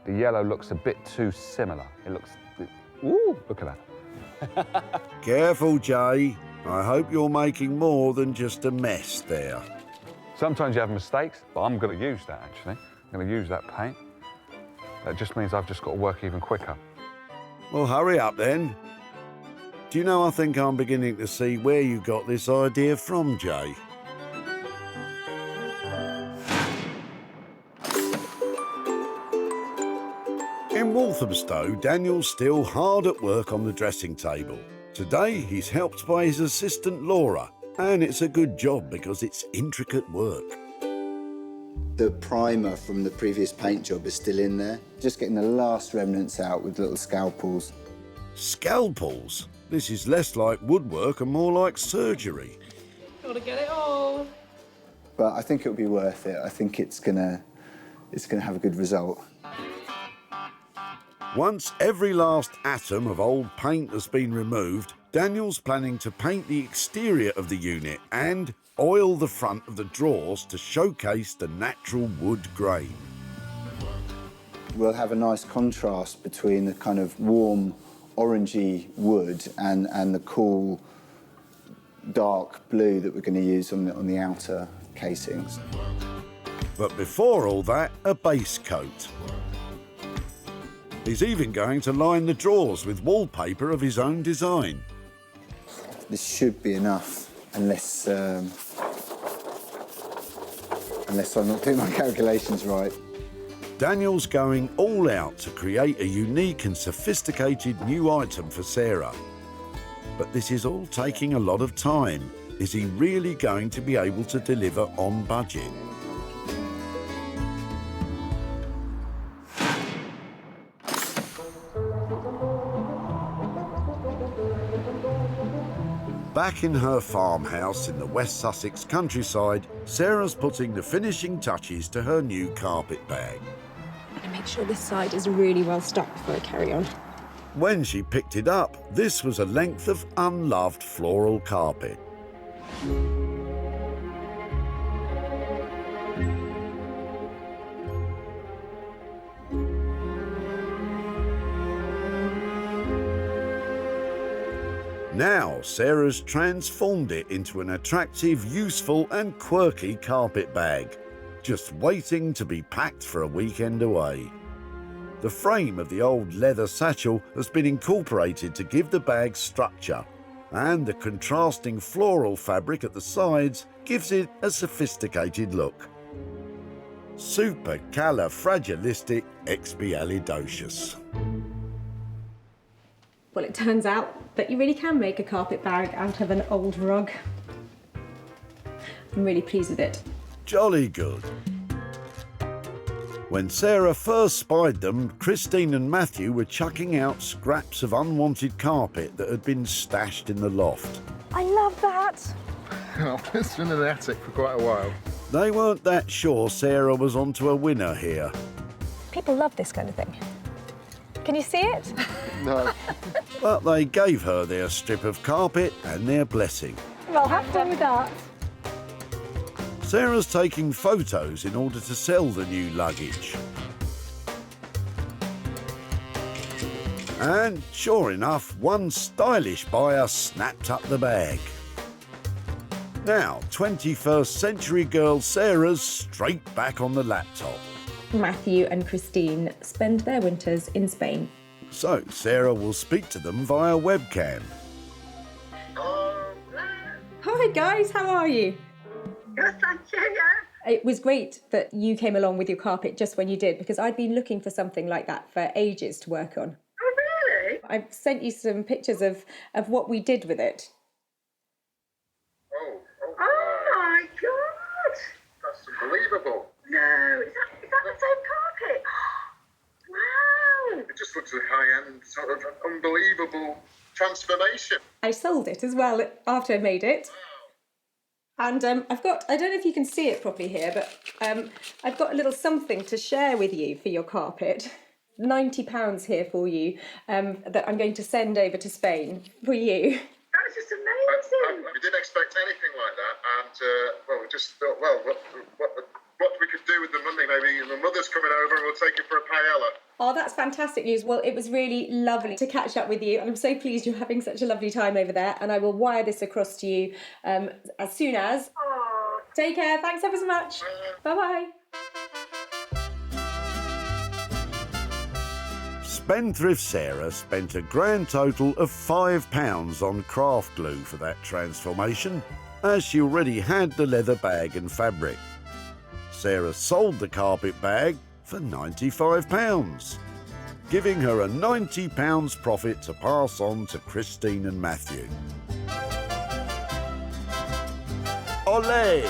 the yellow looks a bit too similar. It looks, ooh, look at that. Careful, Jay. I hope you're making more than just a mess there. Sometimes you have mistakes, but I'm going to use that, actually. I'm going to use that paint. That just means I've just got to work even quicker. Well, hurry up then. Do you know, I think I'm beginning to see where you got this idea from, Jay. In Walthamstow, Daniel's still hard at work on the dressing table. Today, he's helped by his assistant Laura, and it's a good job because it's intricate work. The primer from the previous paint job is still in there. Just getting the last remnants out with little scalpels. Scalpels? This is less like woodwork and more like surgery. Gotta get it all. But I think it'll be worth it. I think it's gonna have a good result. Once every last atom of old paint has been removed, Daniel's planning to paint the exterior of the unit and oil the front of the drawers to showcase the natural wood grain. We'll have a nice contrast between the kind of warm orangey wood and the cool dark blue that we're going to use on the outer casings. But before all that, a base coat. He's even going to line the drawers with wallpaper of his own design. This should be enough, unless I'm not doing my calculations right. Daniel's going all out to create a unique and sophisticated new item for Sarah. But this is all taking a lot of time. Is he really going to be able to deliver on budget? Back in her farmhouse in the West Sussex countryside, Sarah's putting the finishing touches to her new carpet bag. And make sure this side is really well stuck before I carry on. When she picked it up, this was a length of unloved floral carpet. Now Sarah's transformed it into an attractive, useful and quirky carpet bag, just waiting to be packed for a weekend away. The frame of the old leather satchel has been incorporated to give the bag structure, and the contrasting floral fabric at the sides gives it a sophisticated look. Supercalifragilisticexpialidocious. Well, it turns out that you really can make a carpet bag out of an old rug. I'm really pleased with it. Jolly good. When Sarah first spied them, Christine and Matthew were chucking out scraps of unwanted carpet that had been stashed in the loft. I love that. It's been in the attic for quite a while. They weren't that sure Sarah was onto a winner here. People love this kind of thing. Can you see it? No. But they gave her their strip of carpet and their blessing. Well, have fun with that. Sarah's taking photos in order to sell the new luggage. And sure enough, one stylish buyer snapped up the bag. Now, 21st century girl Sarah's straight back on the laptop. Matthew and Christine spend their winters in Spain. So Sarah will speak to them via webcam. Hi guys, how are you? Good, thank you, yeah. It was great that you came along with your carpet just when you did, because I'd been looking for something like that for ages to work on. Oh, really? I've sent you some pictures of what we did with it. Oh my God! That's unbelievable. No, is that the same carpet? Wow! It just looks like a high-end, sort of unbelievable transformation. I sold it as well after I made it. And I've got, I don't know if you can see it properly here, but I've got a little something to share with you for your carpet. £90 here for you that I'm going to send over to Spain for you. That was just amazing. We didn't expect anything like that, and well, we just thought, well, what we could do with the money. Maybe my mother's coming over and we'll take it for a paella. Oh, that's fantastic news. Well, it was really lovely to catch up with you, and I'm so pleased you're having such a lovely time over there, and I will wire this across to you as soon as. Oh. Take care. Thanks ever so much. Bye-bye. Spendthrift Sarah spent a grand total of £5 on craft glue for that transformation, as she already had the leather bag and fabric. Sarah sold the carpet bag for £95, giving her a £90 profit to pass on to Christine and Matthew. Ollie!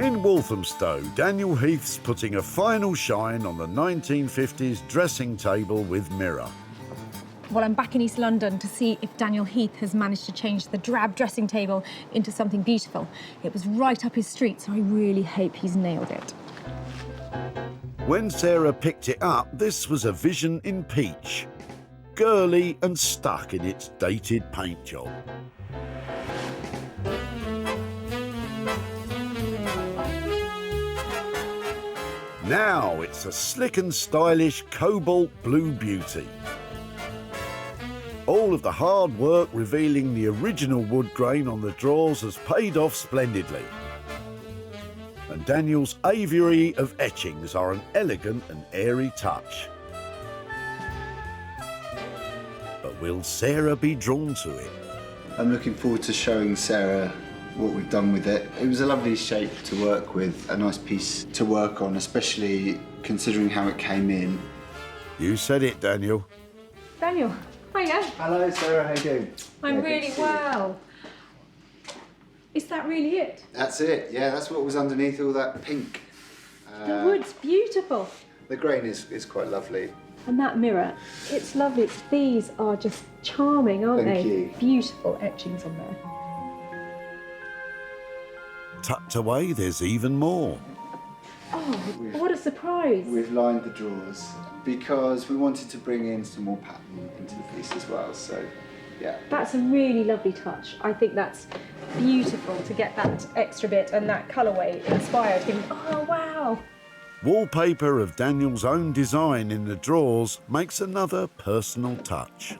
In Walthamstow, Daniel Heath's putting a final shine on the 1950s dressing table with mirror. Well, I'm back in East London to see if Daniel Heath has managed to change the drab dressing table into something beautiful. It was right up his street, so I really hope he's nailed it. When Sarah picked it up, this was a vision in peach. Girly and stuck in its dated paint job. Now it's a slick and stylish cobalt blue beauty. All of the hard work revealing the original wood grain on the drawers has paid off splendidly. And Daniel's aviary of etchings are an elegant and airy touch. But will Sarah be drawn to it? I'm looking forward to showing Sarah what we've done with it. It was a lovely shape to work with, a nice piece to work on, especially considering how it came in. You said it, Daniel. Daniel, hiya. Hello, Sarah, how you doing? I'm really well. Is that really it? That's it, yeah, that's what was underneath all that pink. The wood's beautiful. The grain is quite lovely. And that mirror, it's lovely. These are just charming, aren't they? Thank you. Beautiful etchings on there. Tucked away, there's even more. Oh, what a surprise. We've lined the drawers because we wanted to bring in some more pattern into the piece as well, so yeah. That's a really lovely touch. I think that's beautiful to get that extra bit and that colourway inspired him. Oh, wow. Wallpaper of Daniel's own design in the drawers makes another personal touch.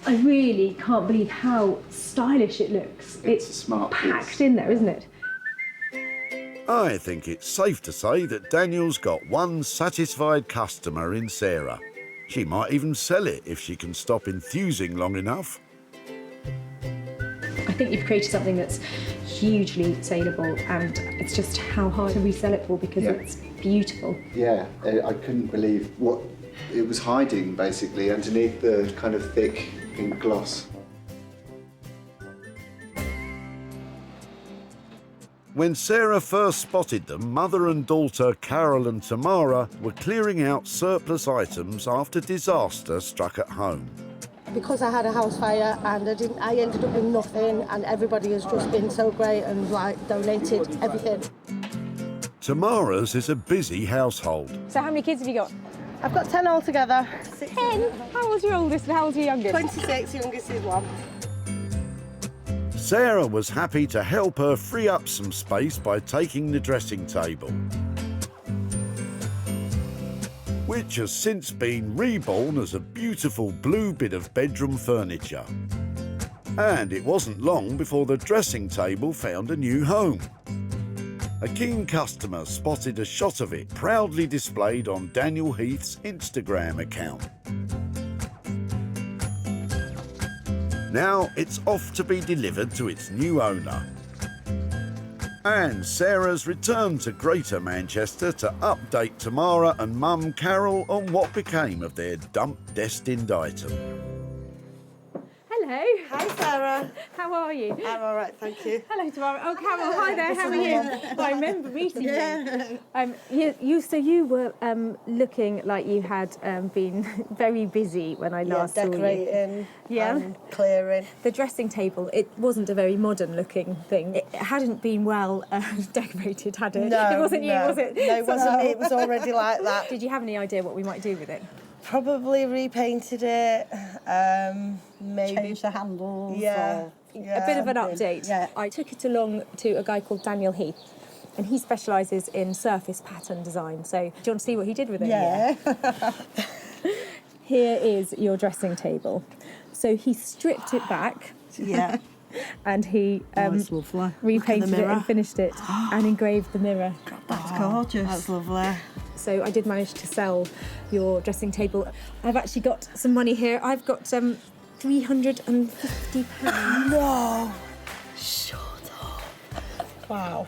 I really can't believe how stylish it looks. It's smart packed in there, isn't it? I think it's safe to say that Daniel's got one satisfied customer in Sarah. She might even sell it if she can stop enthusing long enough. I think you've created something that's hugely saleable, and it's just how hard to resell it for because it's beautiful. Yeah, I couldn't believe what it was hiding basically underneath the kind of thick pink gloss. When Sarah first spotted them, mother and daughter Carol and Tamara were clearing out surplus items after disaster struck at home. Because I had a house fire and I ended up with nothing, and everybody has just been so great and like donated everything. Tamara's is a busy household. So how many kids have you got? I've got 10 altogether. 10? How old's your oldest and how old's your youngest? 26, youngest is 1. Sarah was happy to help her free up some space by taking the dressing table, which has since been reborn as a beautiful blue bit of bedroom furniture. And it wasn't long before the dressing table found a new home. A keen customer spotted a shot of it proudly displayed on Daniel Heath's Instagram account. Now it's off to be delivered to its new owner. And Sarah's returned to Greater Manchester to update Tamara and Mum Carol on what became of their dump-destined item. Hello. Hi, Sarah. How are you? I'm all right, thank you. Hello, Tamara. Oh, Carol, hi there. How are you? I remember meeting you. So you were looking like you had been very busy when I last saw you. Decorating. Yeah. Clearing. The dressing table, it wasn't a very modern-looking thing. It hadn't been well decorated, had it? No, It wasn't you, was it? No, it wasn't me. It was already like that. Did you have any idea what we might do with it? Probably repainted it, maybe change the handles. Yeah, a bit of an update. Yeah. I took it along to a guy called Daniel Heath, and he specialises in surface pattern design. So, do you want to see what he did with it? Yeah. Here is your dressing table. So he stripped it back. Yeah. And he That's lovely. repainted it and finished it and engraved the mirror. That's gorgeous. That's lovely. So I did manage to sell your dressing table. I've actually got some money here. I've got £350. No. Shut up. Wow.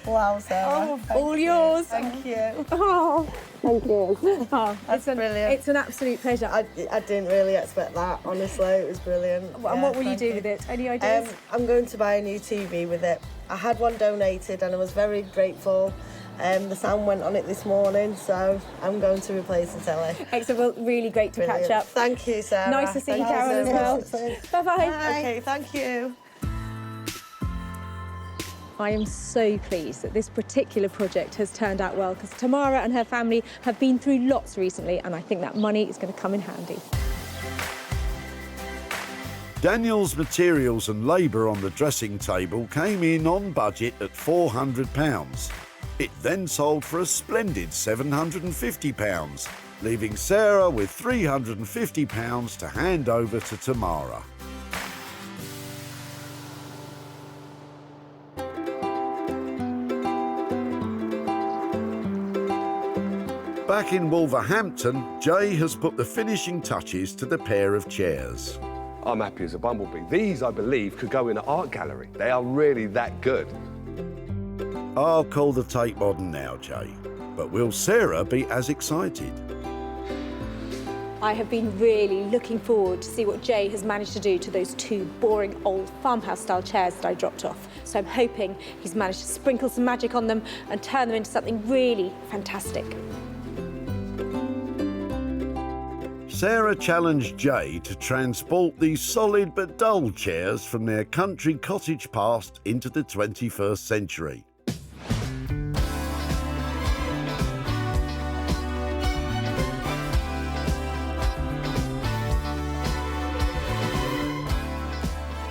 Wow, Sarah. Oh, all yours. Thank you. Oh, thank you. Oh, That's brilliant. It's an absolute pleasure. I didn't really expect that, honestly. It was brilliant. And what will you do with it? Any ideas? I'm going to buy a new TV with it. I had one donated and I was very grateful. The sound went on it this morning, so I'm going to replace the telly. Excellent. Well, really great to catch up. Thank you, Sarah. Nice to see you, Carol, as well. Bye-bye. Okay, thank you. I am so pleased that this particular project has turned out well, because Tamara and her family have been through lots recently, and I think that money is going to come in handy. Daniel's materials and labour on the dressing table came in on budget at £400. It then sold for a splendid £750, leaving Sarah with £350 to hand over to Tamara. Back in Wolverhampton, Jay has put the finishing touches to the pair of chairs. I'm happy as a bumblebee. These, I believe, could go in an art gallery. They are really that good. I'll call the Tate Modern now, Jay. But will Sarah be as excited? I have been really looking forward to see what Jay has managed to do to those two boring old farmhouse-style chairs that I dropped off. So I'm hoping he's managed to sprinkle some magic on them and turn them into something really fantastic. Sarah challenged Jay to transport these solid but dull chairs from their country cottage past into the 21st century.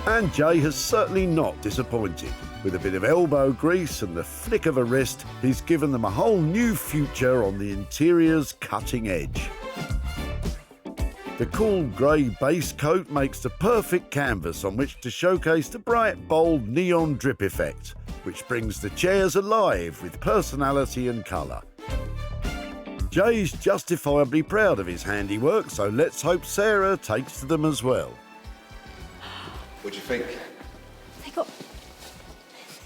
And Jay has certainly not disappointed. With a bit of elbow grease and the flick of a wrist, he's given them a whole new future on the interior's cutting edge. The cool grey base coat makes the perfect canvas on which to showcase the bright, bold neon drip effect, which brings the chairs alive with personality and colour. Jay's justifiably proud of his handiwork, so let's hope Sarah takes to them as well. What do you think?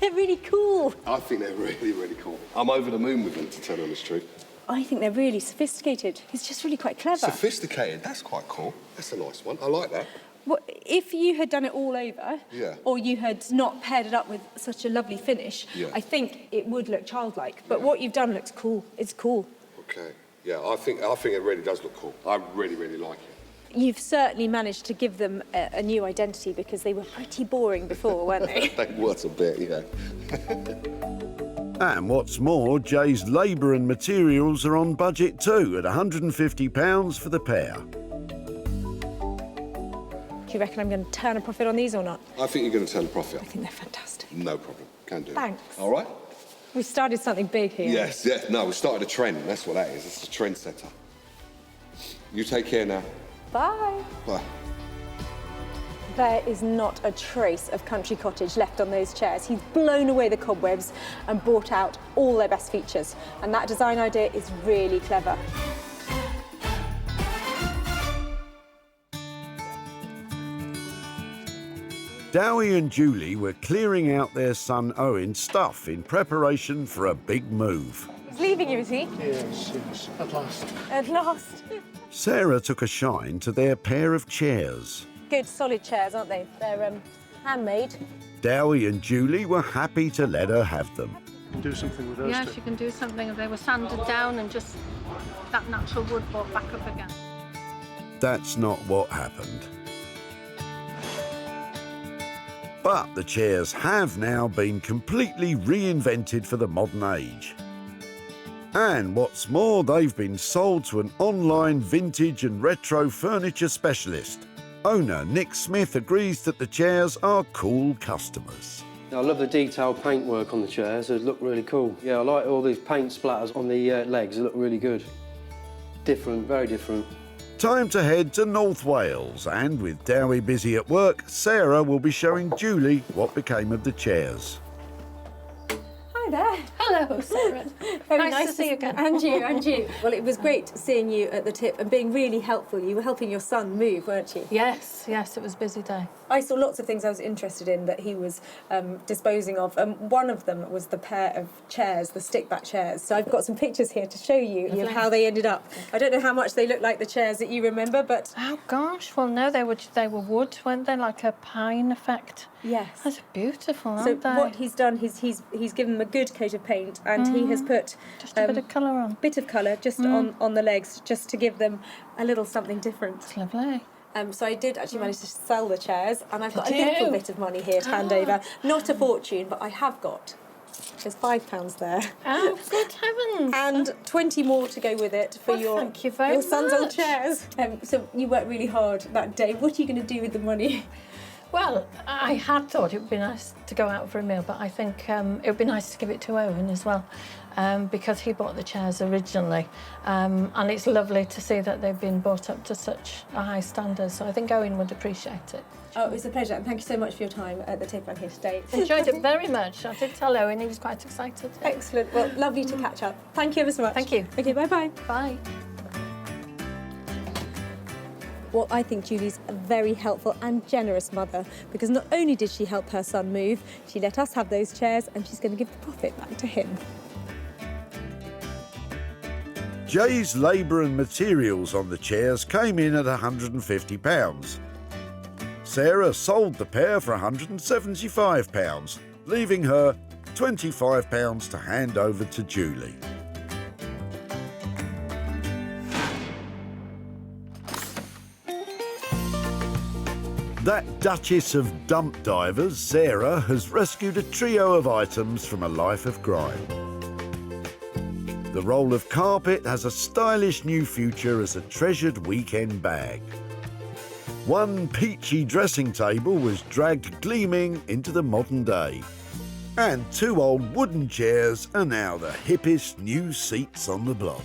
They're really cool. I think they're really, really cool. I'm over the moon with them, to tell you the honest truth. I think they're really sophisticated. It's just really quite clever. Sophisticated, that's quite cool. That's a nice one. I like that. Well, if you had done it all over, Yeah. or you had not paired it up with such a lovely finish, Yeah. I think it would look childlike. But what you've done looks cool. It's cool. Okay. Yeah, I think it really does look cool. I really, really like it. You've certainly managed to give them a new identity because they were pretty boring before, weren't they? They was a bit, yeah. And what's more, Jay's labour and materials are on budget too, at £150 for the pair. Do you reckon I'm going to turn a profit on these or not? I think you're going to turn a profit. I think they're fantastic. No problem. Can do. Thanks. All right? We've started something big here. Yes, yeah. No, we started a trend. That's what that is. It's a trend setter. You take care now. Bye. Bye. There is not a trace of country cottage left on those chairs. He's blown away the cobwebs and brought out all their best features. And that design idea is really clever. Dowie and Julie were clearing out their son Owen's stuff in preparation for a big move. He's leaving you, is he? Yes, yes, at last. At last. Sarah took a shine to their pair of chairs. Good, solid chairs, aren't they? They're handmade. Dowie and Julie were happy to let her have them. Do something with those Yes, you can do something. They were sanded down and just that natural wood brought back up again. That's not what happened. But the chairs have now been completely reinvented for the modern age. And what's more, they've been sold to an online vintage and retro furniture specialist. Owner Nick Smith agrees that the chairs are cool customers. I love the detailed paintwork on the chairs. They look really cool. Yeah, I like all these paint splatters on the legs. They look really good. Different, very different. Time to head to North Wales, and with Dowie busy at work, Sarah will be showing Julie what became of the chairs. Hi there. Hello, Sarah. Very nice to see you again. And you, and you. Well, it was great seeing you at the tip and being really helpful. You were helping your son move, weren't you? Yes, it was a busy day. I saw lots of things I was interested in that he was disposing of. One of them was the pair of chairs, the stick-back chairs. So I've got some pictures here to show you of how they ended up. I don't know how much they look like the chairs that you remember, but... Oh, gosh. Well, no, they were wood, weren't they? Like a pine effect. Yes. That's beautiful, So aren't they? what he's done is he's given them a good coat of paint, and he has put... Just a bit of colour on. Bit of colour just on the legs, just to give them a little something different. It's lovely. So I did actually manage to sell the chairs, and I've got a little bit of money here to hand over. Not a fortune, but I have got. There's £5 there. Oh, good heavens. And 20 more to go with it for thank you very your son's old much. chairs. So you worked really hard that day. What are you going to do with the money? Well, I had thought it would be nice to go out for a meal, but I think it would be nice to give it to Owen as well, because he bought the chairs originally. And it's lovely to see that they've been brought up to such a high standard, so I think Owen would appreciate it. Oh, it was a pleasure, and thank you so much for your time at the tip and here today. Enjoyed it very much. I did tell Owen, he was quite excited. Excellent. Well, lovely to catch up. Thank you ever so much. Thank you. Okay, bye-bye. Bye. Well, I think Julie's a very helpful and generous mother, because not only did she help her son move, she let us have those chairs, and she's going to give the profit back to him. Jay's labour and materials on the chairs came in at £150. Sarah sold the pair for £175, leaving her £25 to hand over to Julie. That Duchess of Dump Divers, Sarah, has rescued a trio of items from a life of crime. The roll of carpet has a stylish new future as a treasured weekend bag. One peachy dressing table was dragged gleaming into the modern day. And 2 old wooden chairs are now the hippest new seats on the block.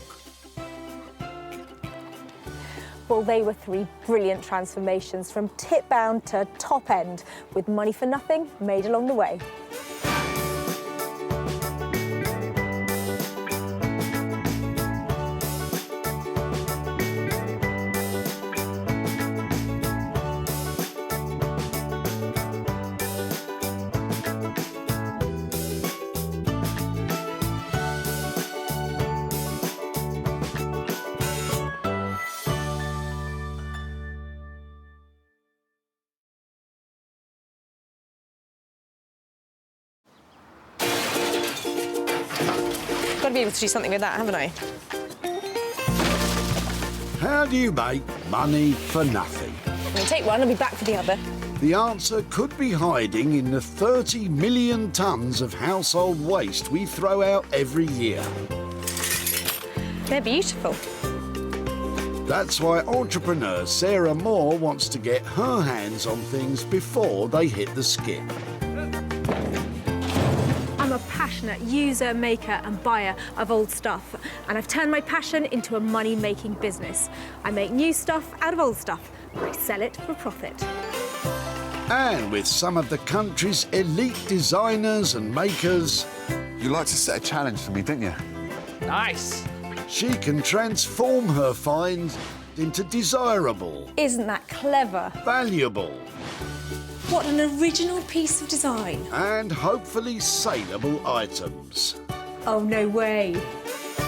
Well, they were 3 brilliant transformations from tip bound to top end, with money for nothing made along the way. Got to be able to do something with that, haven't I? How do you make money for nothing? I'm going to take one and be back for the other. The answer could be hiding in the 30 million tonnes of household waste we throw out every year. They're beautiful. That's why entrepreneur Sarah Moore wants to get her hands on things before they hit the skip. I'm a passionate user, maker and buyer of old stuff, and I've turned my passion into a money-making business. I make new stuff out of old stuff, and I sell it for profit. And with some of the country's elite designers and makers... You like to set a challenge for me, didn't you? Nice. She can transform her finds into desirable... Isn't that clever? Valuable... What an original piece of design. And hopefully saleable items. Oh, no way.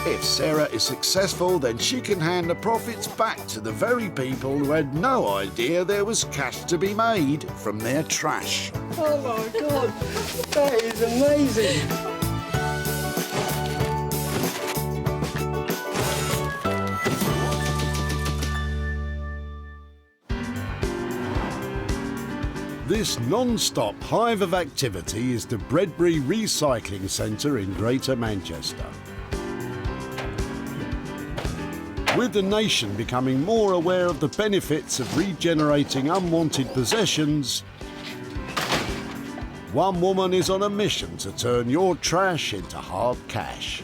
If Sarah is successful, then she can hand the profits back to the very people who had no idea there was cash to be made from their trash. Oh my God, that is amazing. This non-stop hive of activity is the Bredbury Recycling Centre in Greater Manchester. With the nation becoming more aware of the benefits of regenerating unwanted possessions, one woman is on a mission to turn your trash into hard cash.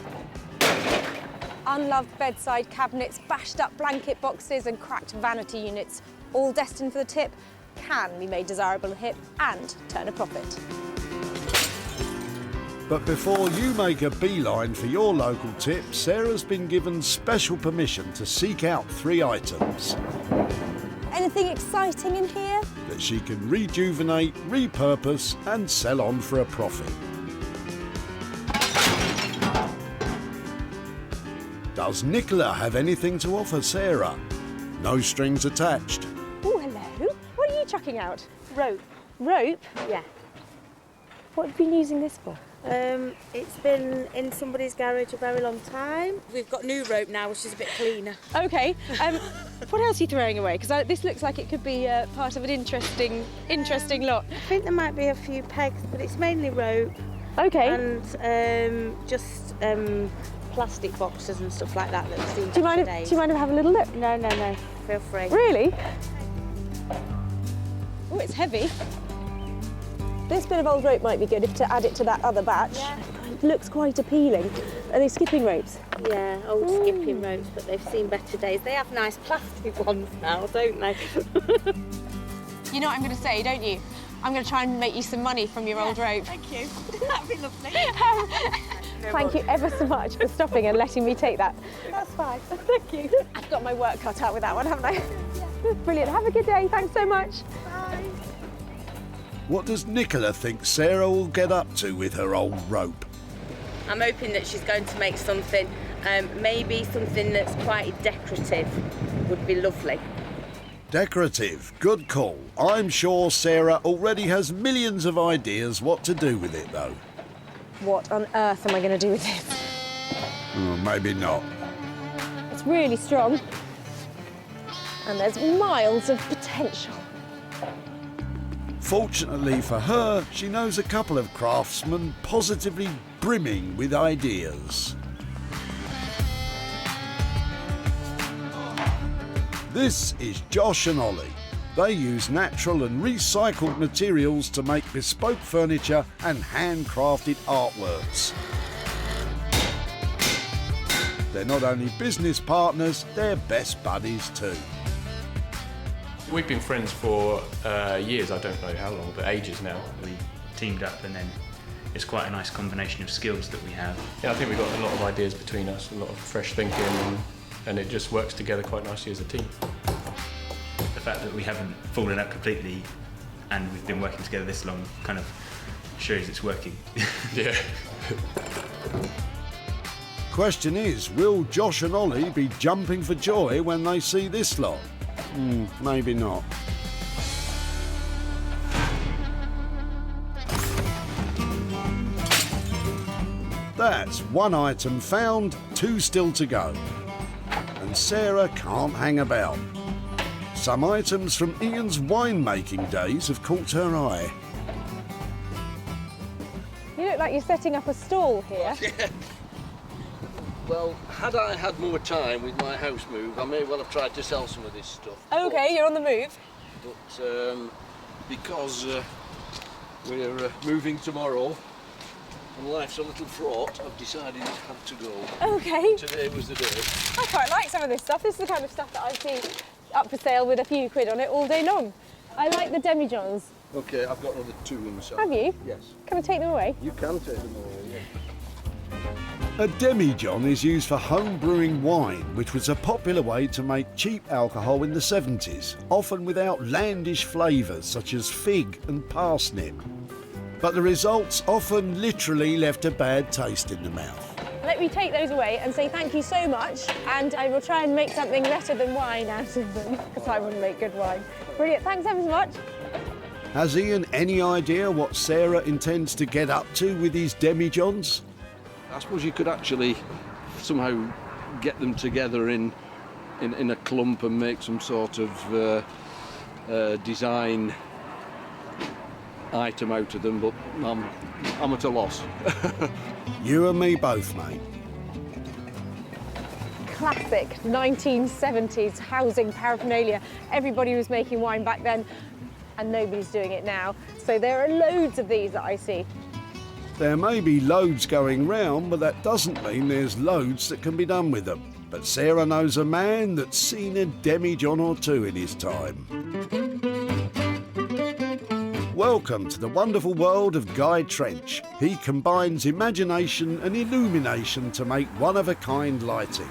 Unloved bedside cabinets, bashed up blanket boxes and cracked vanity units, all destined for the tip, can be made desirable and hip and turn a profit. But before you make a beeline for your local tip, Sarah's been given special permission to seek out 3 items Anything exciting in here? that she can rejuvenate, repurpose and sell on for a profit. Does Nicola have anything to offer Sarah? No strings attached. Oh, hello. What are you chucking out? Rope. Rope? Yeah. What have you been using this for? It's been in somebody's garage a very long time. We've got new rope now, which is a bit cleaner. Okay. What else are you throwing away? Because this looks like it could be part of an interesting lot. I think there might be a few pegs, but it's mainly rope. Okay. And just plastic boxes and stuff like that that seem Do you mind if I have a little look? No. Feel free. Really? Oh, it's heavy. This bit of old rope might be good if to add it to that other batch. Yeah. It looks quite appealing. Are they skipping ropes? Yeah, old skipping ropes, but they've seen better days. They have nice plastic ones now, don't they? You know what I'm going to say, don't you? I'm going to try and make you some money from your old rope. Thank you. That'd be lovely. Thank you ever so much for stopping and letting me take that. That's fine. Thank you. I've got my work cut out with that one, haven't I? Yeah. Brilliant. Have a good day. Thanks so much. Bye. What does Nicola think Sarah will get up to with her old rope? I'm hoping that she's going to make something, maybe something that's quite decorative would be lovely. Decorative, good call. I'm sure Sarah already has millions of ideas what to do with it though. What on earth am I going to do with this? Oh, maybe not. It's really strong. And there's miles of potential. Fortunately for her, she knows a couple of craftsmen positively brimming with ideas. This is Josh and Ollie. They use natural and recycled materials to make bespoke furniture and handcrafted artworks. They're not only business partners, they're best buddies too. We've been friends for years, I don't know how long, but ages now. We teamed up and then it's quite a nice combination of skills that we have. Yeah, I think we've got a lot of ideas between us, a lot of fresh thinking, and it just works together quite nicely as a team. The fact that we haven't fallen out completely and we've been working together this long kind of shows it's working. Yeah. Question is, will Josh and Ollie be jumping for joy when they see this lot? Maybe not. That's one item found, 2 still to go. And Sarah can't hang about. Some items from Ian's winemaking days have caught her eye. You look like you're setting up a stall here. Yeah. Well, had I had more time with my house move, I may well have tried to sell some of this stuff. Okay, you're on the move. But because we're moving tomorrow and life's a little fraught, I've decided it had to go. Okay. Today was the day. I quite like some of this stuff. This is the kind of stuff that I see up for sale with a few quid on it all day long. I like the demijohns. Okay, I've got another 2 inside. Have you? Yes. Can I take them away? You can take them away, yeah. A demijohn is used for home brewing wine, which was a popular way to make cheap alcohol in the 70s, often with outlandish flavours such as fig and parsnip. But the results often literally left a bad taste in the mouth. Let me take those away and say thank you so much, and I will try and make something better than wine out of them, because I wouldn't make good wine. Brilliant, thanks ever so much. Has Ian any idea what Sarah intends to get up to with these demijohns? I suppose you could actually somehow get them together in a clump and make some sort of design item out of them, but I'm at a loss. You and me both, mate. Classic 1970s housing paraphernalia. Everybody was making wine back then, and nobody's doing it now. So there are loads of these that I see. There may be loads going round, but that doesn't mean there's loads that can be done with them. But Sarah knows a man that's seen a demijohn or 2 in his time. Welcome to the wonderful world of Guy Trench. He combines imagination and illumination to make one-of-a-kind lighting.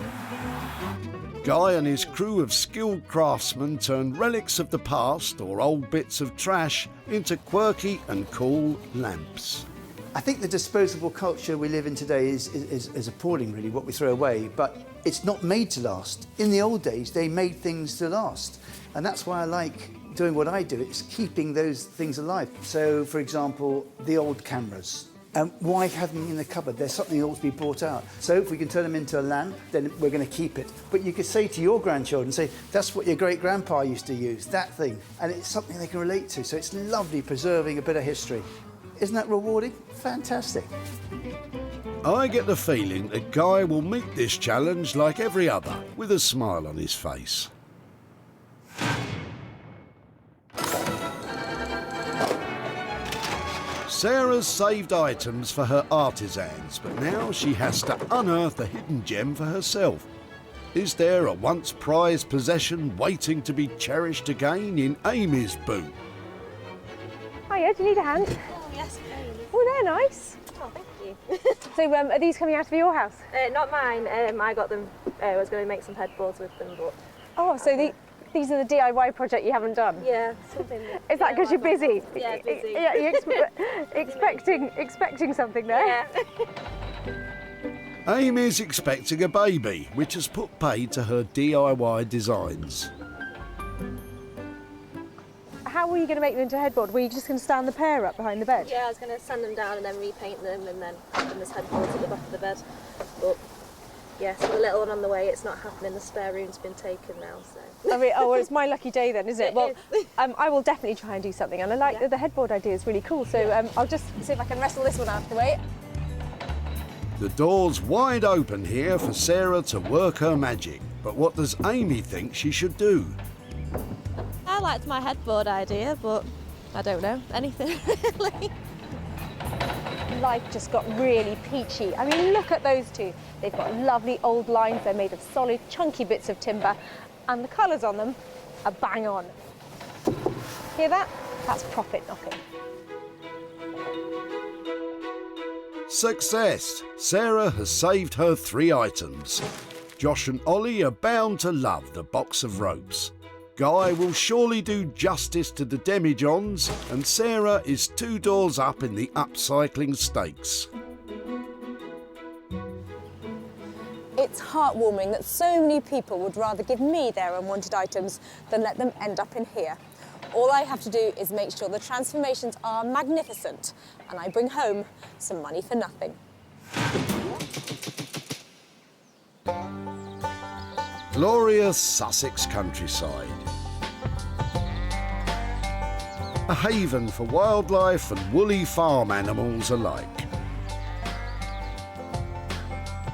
Guy and his crew of skilled craftsmen turn relics of the past, or old bits of trash, into quirky and cool lamps. I think the disposable culture we live in today is appalling, really, what we throw away, but it's not made to last. In the old days, they made things to last, and that's why I like doing what I do. It's keeping those things alive. So, for example, the old cameras. Why have them in the cupboard? There's something that ought to be brought out. So if we can turn them into a lamp, then we're going to keep it. But you could say to your grandchildren, say, that's what your great-grandpa used to use, that thing. And it's something they can relate to. So it's lovely preserving a bit of history. Isn't that rewarding? Fantastic. I get the feeling that Guy will meet this challenge like every other, with a smile on his face. Sarah's saved items for her artisans, but now she has to unearth a hidden gem for herself. Is there a once prized possession waiting to be cherished again in Amy's boot? Hiya, do you need a hand? Oh, yes, please. Oh, they're nice. Oh, thank you. So, are these coming out of your house? Not mine. I got them. I was going to make some headboards with them, but... Oh, so these are the DIY project you haven't done? Yeah, something. Is that because you're busy? Yeah, busy. Yeah, you're expecting something there? Yeah. Amy's expecting a baby, which has put paid to her DIY designs. How were you going to make them into a headboard? Were you just going to stand the pair up behind the bed? Yeah, I was going to sand them down and then repaint them and then have them as headboards at the back of the bed. But yeah, so the little one on the way, it's not happening. The spare room's been taken now, so. I mean, oh, well, it's my lucky day then, is it? It well, is. I will definitely try and do something, and I like the headboard idea is really cool. So I'll just see if I can wrestle this one out of the way. The door's wide open here for Sarah to work her magic. But what does Amy think she should do? I liked my headboard idea, but I don't know, anything really. Life just got really peachy. I mean, look at those two. They've got lovely old lines. They're made of solid, chunky bits of timber, and the colours on them are bang on. Hear that? That's profit knocking. Success! Sarah has saved her 3 items. Josh and Ollie are bound to love the box of ropes. Guy will surely do justice to the demijohns, and Sarah is 2 doors up in the upcycling stakes. It's heartwarming that so many people would rather give me their unwanted items than let them end up in here. All I have to do is make sure the transformations are magnificent, and I bring home some money for nothing. Glorious Sussex countryside. A haven for wildlife and woolly farm animals alike.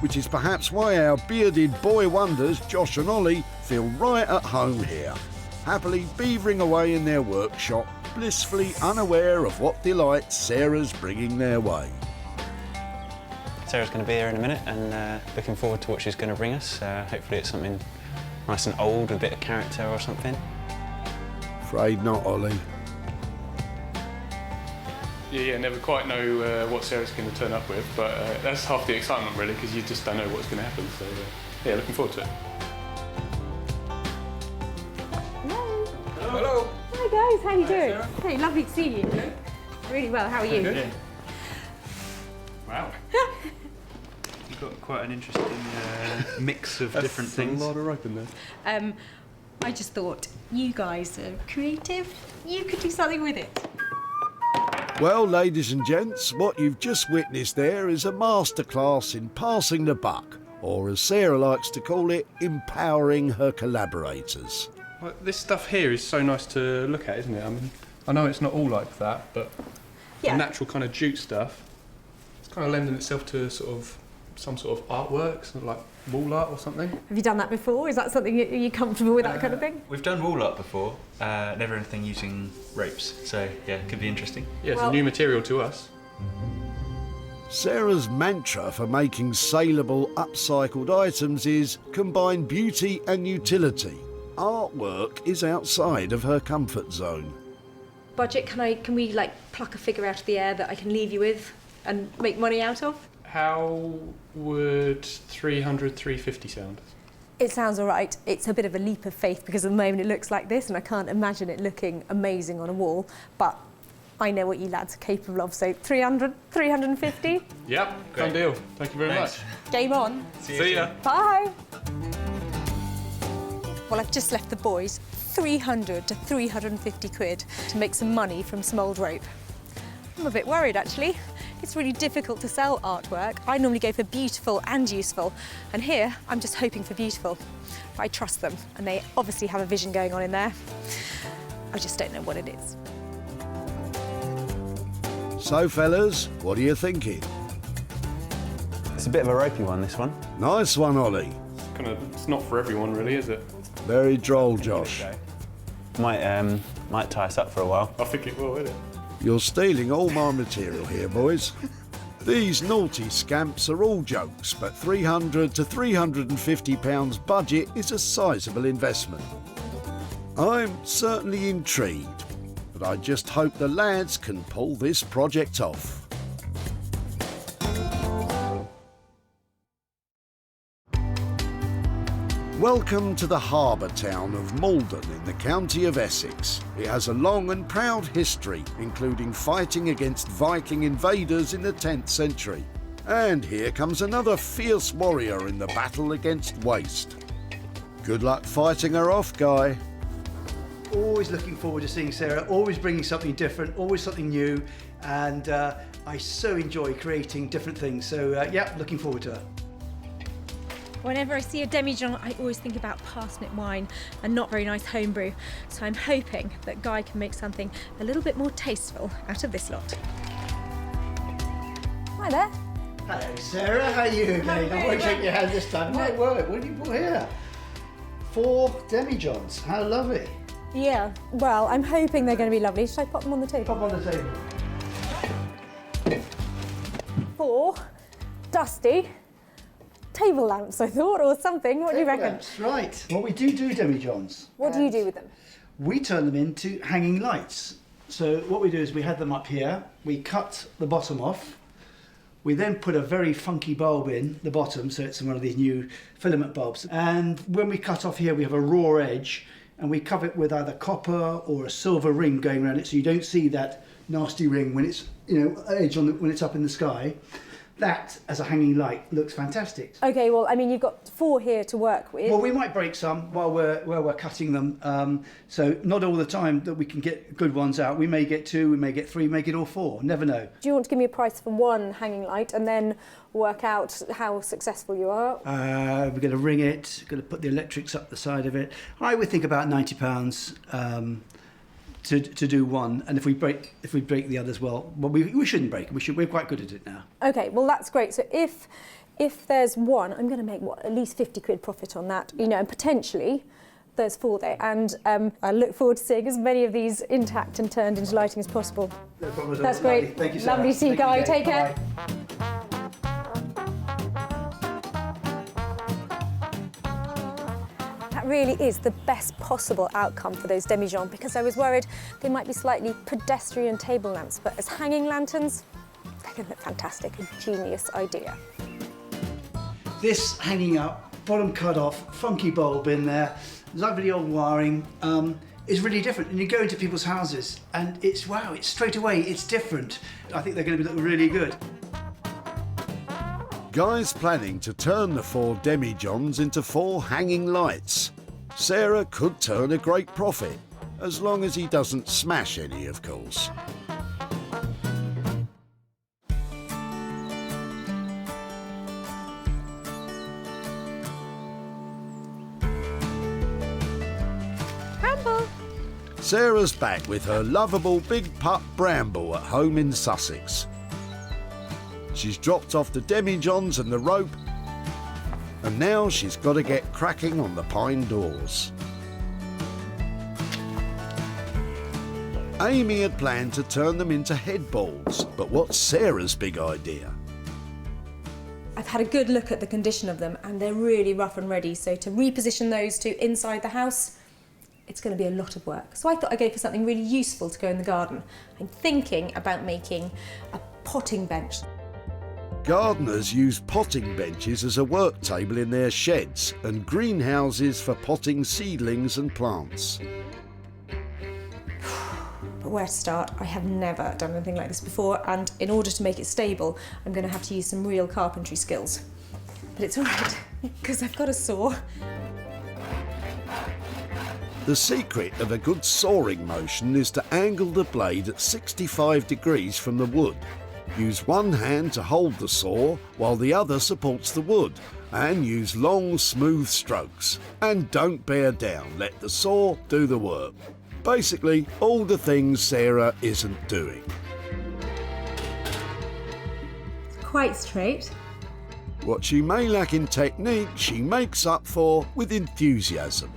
Which is perhaps why our bearded boy wonders, Josh and Ollie, feel right at home here, happily beavering away in their workshop, blissfully unaware of what delight Sarah's bringing their way. Sarah's going to be here in a minute, and looking forward to what she's going to bring us. Hopefully it's something nice and old, with a bit of character or something. Afraid not, Ollie. Yeah, never quite know what Sarah's going to turn up with, but that's half the excitement really, because you just don't know what's going to happen. So yeah, looking forward to it. Hello. Hi guys, how are you doing? Hey, lovely to see you. Really well, how are you? Good. Wow. You've got quite an interesting mix of different things. A lot of rope in there. I just thought, you guys are creative. You could do something with it. Well, ladies and gents, what you've just witnessed there is a masterclass in passing the buck, or as Sarah likes to call it, empowering her collaborators. Well, this stuff here is so nice to look at, isn't it? I mean, I know it's not all like that, but the natural kind of jute stuff, it's kind of lending itself to some sort of artwork, sort of like wall art or something. Have you done that before? Is that something, are you comfortable with that kind of thing? We've done wall art before, never anything using ropes, so yeah, it could be interesting. Yeah, it's a new material to us. Sarah's mantra for making saleable, upcycled items is combine beauty and utility. Artwork is outside of her comfort zone. Budget, can we like pluck a figure out of the air that I can leave you with and make money out of? How would 300, 350 sound? It sounds all right. It's a bit of a leap of faith because at the moment it looks like this and I can't imagine it looking amazing on a wall, but I know what you lads are capable of, so 300, 350? Yep, done deal. Thank you very much. Game on. See ya. Bye. Well, I've just left the boys 300 to 350 quid to make some money from some old rope. I'm a bit worried, actually. It's really difficult to sell artwork. I normally go for beautiful and useful, and here I'm just hoping for beautiful. But I trust them, and they obviously have a vision going on in there. I just don't know what it is. So, fellas, what are you thinking? It's a bit of a ropey one, this one. Nice one, Ollie. It's not for everyone, really, is it? Very droll, Josh. Might tie us up for a while. I think it will, won't it? You're stealing all my material here, boys. These naughty scamps are all jokes, but £300 to £350 budget is a sizable investment. I'm certainly intrigued, but I just hope the lads can pull this project off. Welcome to the harbour town of Malden in the county of Essex. It has a long and proud history, including fighting against Viking invaders in the 10th century. And here comes another fierce warrior in the battle against waste. Good luck fighting her off, Guy. Always looking forward to seeing Sarah, always bringing something different, always something new, and I so enjoy creating different things. So yeah, looking forward to her. Whenever I see a demijohn, I always think about parsnip wine and not very nice homebrew. So I'm hoping that Guy can make something a little bit more tasteful out of this lot. Hi there. Hello, Sarah. How are you? I won't shake your hand this time. My word, what have you brought here? 4 demijohns. How lovely. Yeah, well, I'm hoping they're going to be lovely. Should I pop them on the table? Pop on the table. 4 dusty table lamps, I thought, or something. What do you reckon? That's right. Well, we do demijohns. What do you do with them? We turn them into hanging lights. So what we do is we had them up here, we cut the bottom off, we then put a very funky bulb in the bottom, so it's one of these new filament bulbs. And when we cut off here, we have a raw edge, and we cover it with either copper or a silver ring going around it, so you don't see that nasty ring when it's, edge on when it's up in the sky. That, as a hanging light, looks fantastic. Okay, well, I mean, you've got 4 here to work with. Well, we might break some while we're cutting them. So not all the time that we can get good ones out. We may get 2, we may get 3, we may get all 4. Never know. Do you want to give me a price for one hanging light and then work out how successful you are? We're going to ring it. Going to put the electrics up the side of it. I would think about £90 to do one, and if we break the others, well, we shouldn't break them. We're quite good at it now. Okay, well that's great. So if there's one, I'm going to make at least 50 quid profit on that, and potentially there's 4 there, and I look forward to seeing as many of these intact and turned into lighting as possible. No problem at all. That's great. Lovely. Thank you, Sarah. Lovely to see you, Guy. Take care. Really is the best possible outcome for those demijohns, because I was worried they might be slightly pedestrian table lamps, but as hanging lanterns, they're going to look fantastic. A genius idea. This hanging up, bottom cut off, funky bulb in there, lovely old wiring, is really different. And you go into people's houses and it's straight away, it's different. I think they're going to look really good. Guy's planning to turn the 4 demijohns into 4 hanging lights. Sarah could turn a great profit, as long as he doesn't smash any, of course. Crumble! Sarah's back with her lovable big pup Bramble at home in Sussex. She's dropped off the demijohns and the rope, and now she's got to get cracking on the pine doors. Amy had planned to turn them into headboards, but what's Sarah's big idea? I've had a good look at the condition of them and they're really rough and ready, so to reposition those to inside the house, it's going to be a lot of work. So I thought I'd go for something really useful to go in the garden. I'm thinking about making a potting bench. Gardeners use potting benches as a work table in their sheds and greenhouses for potting seedlings and plants. But where to start? I have never done anything like this before, and in order to make it stable, I'm going to have to use some real carpentry skills. But it's all right, because I've got a saw. The secret of a good sawing motion is to angle the blade at 65 degrees from the wood. Use one hand to hold the saw while the other supports the wood, and use long, smooth strokes. And don't bear down, let the saw do the work. Basically, all the things Sarah isn't doing. It's quite straight. What she may lack in technique, she makes up for with enthusiasm.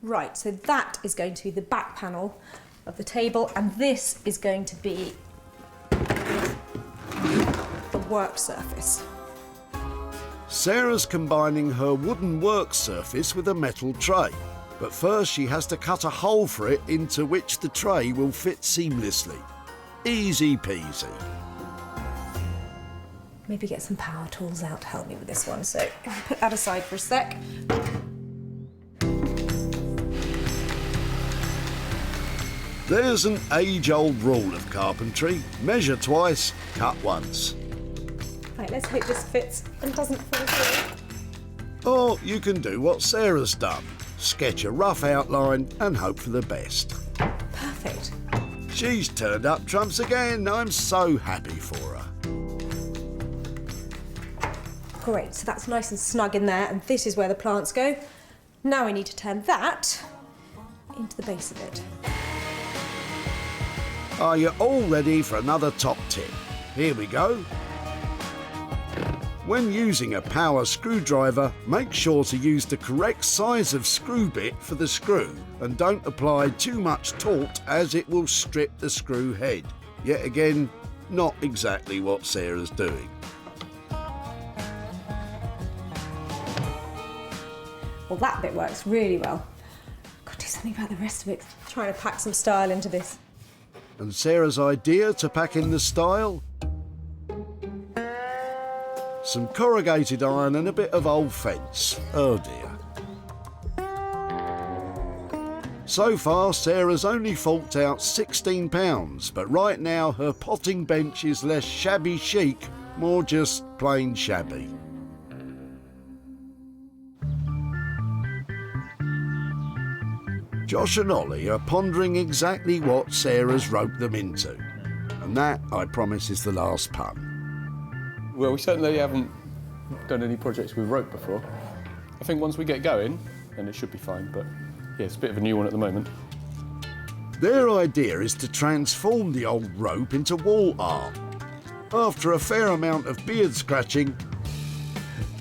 Right, so that is going to be the back panel of the table, and this is going to be the work surface. Sarah's combining her wooden work surface with a metal tray, but first she has to cut a hole for it into which the tray will fit seamlessly. Easy peasy. Maybe get some power tools out to help me with this one, so I'll put that aside for a sec. There's an age-old rule of carpentry: measure twice, cut once. Right, let's hope this fits and doesn't fall through. Or you can do what Sarah's done: sketch a rough outline and hope for the best. Perfect. She's turned up trumps again. I'm so happy for her. Great, so that's nice and snug in there, and this is where the plants go. Now I need to turn that into the base of it. Are you all ready for another top tip? Here we go. When using a power screwdriver, make sure to use the correct size of screw bit for the screw and don't apply too much torque as it will strip the screw head. Yet again, not exactly what Sarah's doing. Well, that bit works really well. Got to do something about the rest of it. Trying to pack some style into this. And Sarah's idea to pack in the style? Some corrugated iron and a bit of old fence. Oh dear. So far, Sarah's only forked out £16, but right now her potting bench is less shabby chic, more just plain shabby. Josh and Ollie are pondering exactly what Sarah's roped them into. And that, I promise, is the last pun. Well, we certainly haven't done any projects with rope before. I think once we get going, then it should be fine, but yeah, it's a bit of a new one at the moment. Their idea is to transform the old rope into wall art. After a fair amount of beard scratching,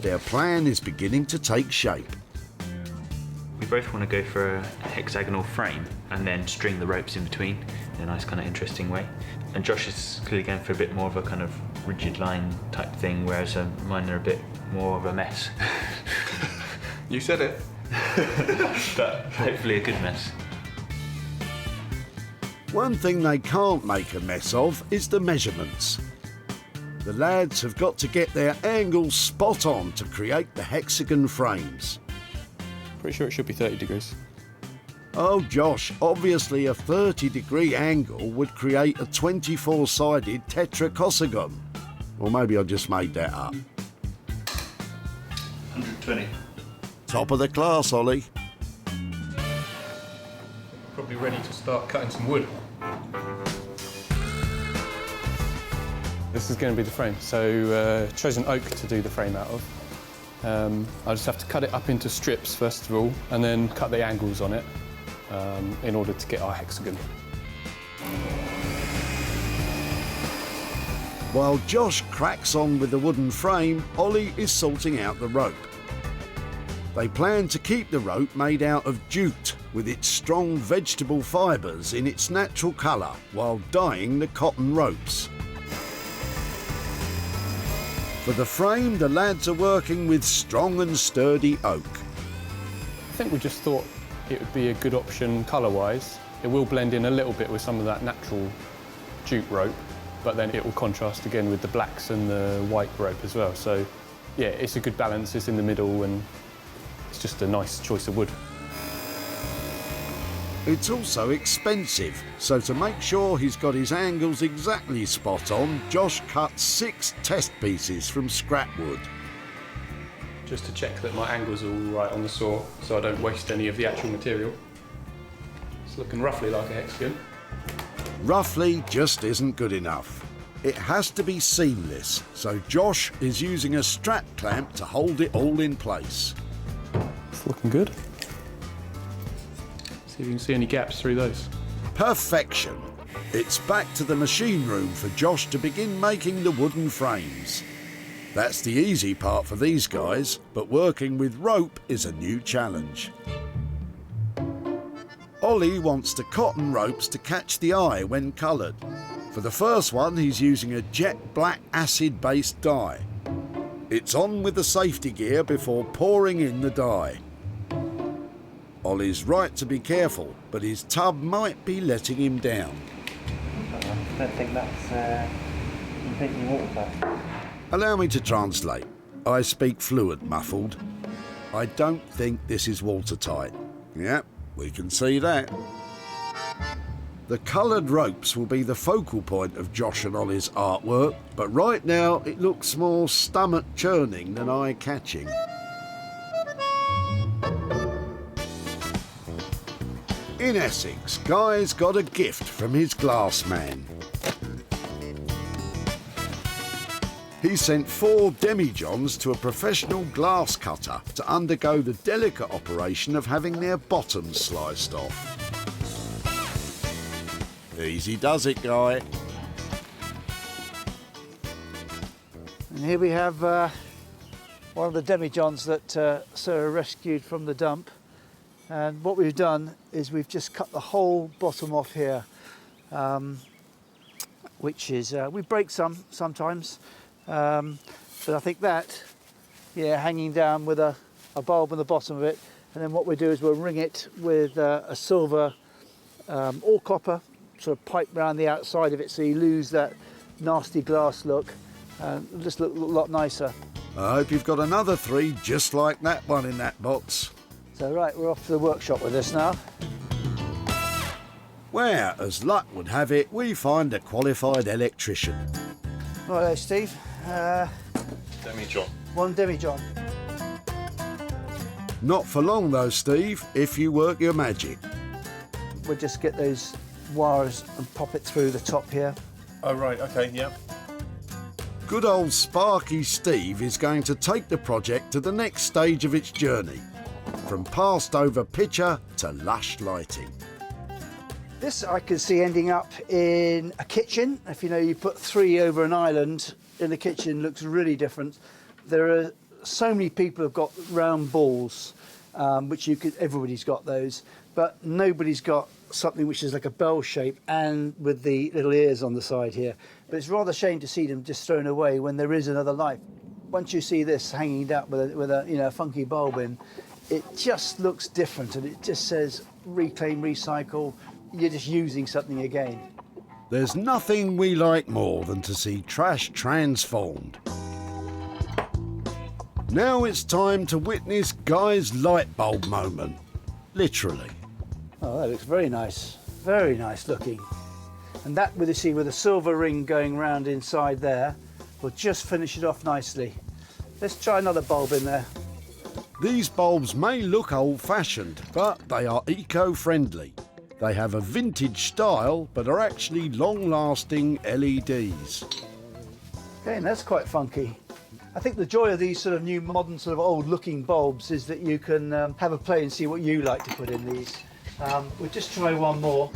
their plan is beginning to take shape. We both want to go for a hexagonal frame and then string the ropes in between in a nice kind of interesting way. And Josh is clearly going for a bit more of a kind of rigid line type thing, whereas mine are a bit more of a mess. You said it. But hopefully a good mess. One thing they can't make a mess of is the measurements. The lads have got to get their angles spot on to create the hexagon frames. Pretty sure it should be 30 degrees. Oh Josh, obviously a 30-degree angle would create a 24-sided tetracosagon. Or maybe I just made that up. 120. Top of the class, Ollie. Probably ready to start cutting some wood. This is going to be the frame. So chosen oak to do the frame out of. I just have to cut it up into strips first of all, and then cut the angles on it in order to get our hexagon. While Josh cracks on with the wooden frame, Ollie is sorting out the rope. They plan to keep the rope made out of jute with its strong vegetable fibres in its natural colour while dyeing the cotton ropes. For the frame, the lads are working with strong and sturdy oak. I think we just thought it would be a good option colour-wise. It will blend in a little bit with some of that natural jute rope, but then it will contrast again with the blacks and the white rope as well. So yeah, it's a good balance, it's in the middle, and it's just a nice choice of wood. It's also expensive, so to make sure he's got his angles exactly spot on, Josh cut 6 test pieces from scrap wood. Just to check that my angles are all right on the saw, so I don't waste any of the actual material. It's looking roughly like a hexagon. Roughly just isn't good enough. It has to be seamless, so Josh is using a strap clamp to hold it all in place. It's looking good. See if you can see any gaps through those. Perfection. It's back to the machine room for Josh to begin making the wooden frames. That's the easy part for these guys, but working with rope is a new challenge. Ollie wants the cotton ropes to catch the eye when coloured. For the first one, he's using a jet black acid-based dye. It's on with the safety gear before pouring in the dye. Ollie's right to be careful, but his tub might be letting him down. I don't think that's completely watertight. Allow me to translate. I speak fluent muffled. I don't think this is watertight. Yep, we can see that. The coloured ropes will be the focal point of Josh and Ollie's artwork, but right now it looks more stomach churning than eye catching. In Essex, Guy's got a gift from his glass man. He sent 4 demijohns to a professional glass cutter to undergo the delicate operation of having their bottoms sliced off. Easy does it, Guy. And here we have one of the demijohns that Sarah rescued from the dump. And what we've done is we've just cut the whole bottom off here, which is, we break some sometimes, but I think that, yeah, hanging down with a bulb on the bottom of it, and then what we do is we'll ring it with a silver or copper sort of pipe around the outside of it, so you lose that nasty glass look and just look a lot nicer. I hope you've got another 3 just like that one in that box. So right, we're off to the workshop with this now. Where, as luck would have it, we find a qualified electrician. Right there, Steve. Demijohn. 1 demijohn. Not for long though, Steve, if you work your magic. We'll just get those wires and pop it through the top here. Oh, right, okay, yeah. Good old Sparky Steve is going to take the project to the next stage of its journey, from passed over picture to lush lighting. This I can see ending up in a kitchen. If you know, you put 3 over an island in the kitchen, looks really different. There are so many people who've got round balls, which everybody's got those, but nobody's got something which is like a bell shape and with the little ears on the side here. But it's rather a shame to see them just thrown away when there is another life. Once you see this hanging up with a funky bulb in, it just looks different, and it just says reclaim, recycle. You're just using something again. There's nothing we like more than to see trash transformed. Now it's time to witness Guy's light bulb moment. Literally. Oh, that looks very nice looking. And that, with a silver ring going round inside there, will just finish it off nicely. Let's try another bulb in there. These bulbs may look old-fashioned, but they are eco-friendly. They have a vintage style, but are actually long-lasting LEDs. Okay, and that's quite funky. I think the joy of these sort of new modern sort of old-looking bulbs is that you can have a play and see what you like to put in these. We'll just try one more.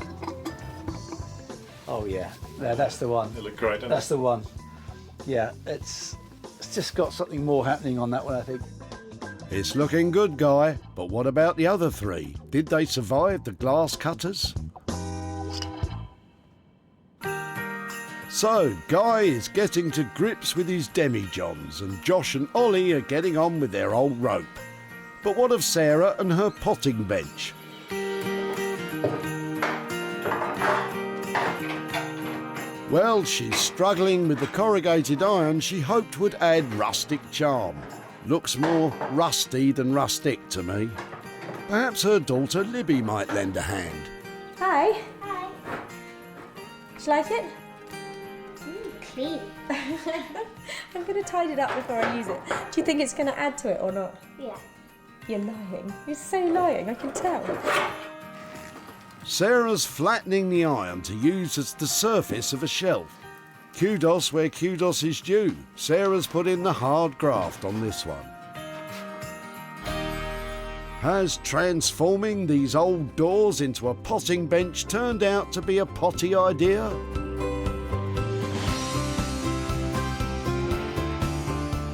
Oh yeah, that's the one. They look great, don't they? That's the one. Yeah, it's just got something more happening on that one, I think. It's looking good, Guy, but what about the other 3? Did they survive the glass cutters? So, Guy is getting to grips with his demijohns, and Josh and Ollie are getting on with their old rope. But what of Sarah and her potting bench? Well, she's struggling with the corrugated iron she hoped would add rustic charm. Looks more rusty than rustic to me. Perhaps her daughter Libby might lend a hand. Hi. Hi. Do you like it? Clean. I'm going to tidy it up before I use it. Do you think it's going to add to it or not? Yeah. You're lying. You're so lying, I can tell. Sarah's flattening the iron to use as the surface of a shelf. Kudos where kudos is due. Sarah's put in the hard graft on this one. Has transforming these old doors into a potting bench turned out to be a potty idea?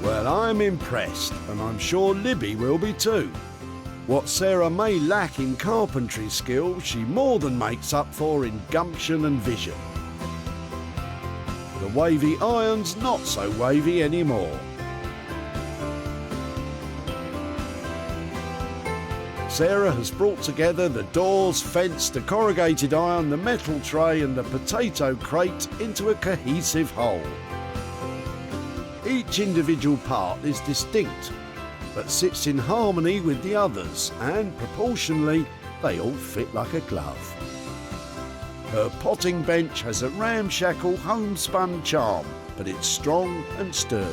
Well, I'm impressed, and I'm sure Libby will be too. What Sarah may lack in carpentry skill, she more than makes up for in gumption and vision. The wavy iron's not so wavy anymore. Sarah has brought together the doors, fence, the corrugated iron, the metal tray and the potato crate into a cohesive whole. Each individual part is distinct, but sits in harmony with the others, and proportionally, they all fit like a glove. Her potting bench has a ramshackle homespun charm, but it's strong and sturdy.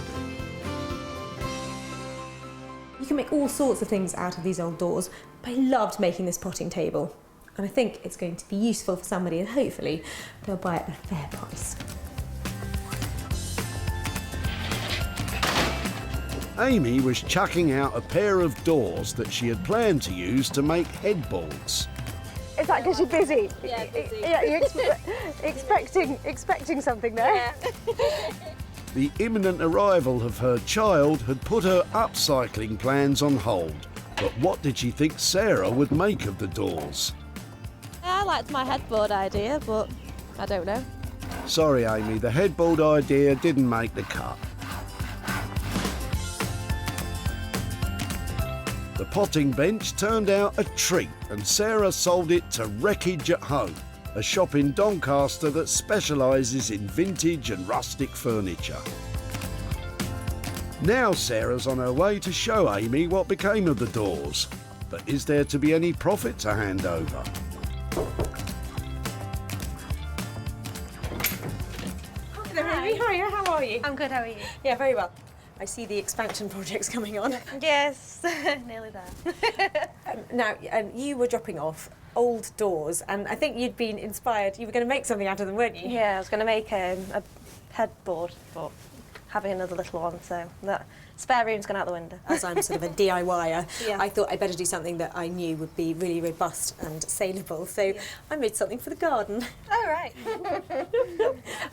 You can make all sorts of things out of these old doors, but I loved making this potting table. And I think it's going to be useful for somebody, and hopefully they'll buy it at a fair price. Amy was chucking out a pair of doors that she had planned to use to make headboards. Is that because you're busy? Yeah, busy. Yeah, you're expecting something there. Yeah. the imminent arrival of her child had put her upcycling plans on hold. But what did she think Sarah would make of the doors? I liked my headboard idea, but I don't know. Sorry, Amy, the headboard idea didn't make the cut. The potting bench turned out a treat and Sarah sold it to Wreckage at Home, a shop in Doncaster that specialises in vintage and rustic furniture. Now Sarah's on her way to show Amy what became of the doors. But is there to be any profit to hand over? Hi. Hiya, how are you? I'm good, how are you? Yeah, very well. I see the expansion project's coming on. Yes, nearly there. Now, you were dropping off old doors, and I think you'd been inspired. You were going to make something out of them, weren't you? Yeah, I was going to make a headboard, but having another little one, so that spare room's gone out the window. As I'm sort of a DIYer, Yeah. I thought I'd better do something that I knew would be really robust and saleable. So I made something for the garden. Oh, right.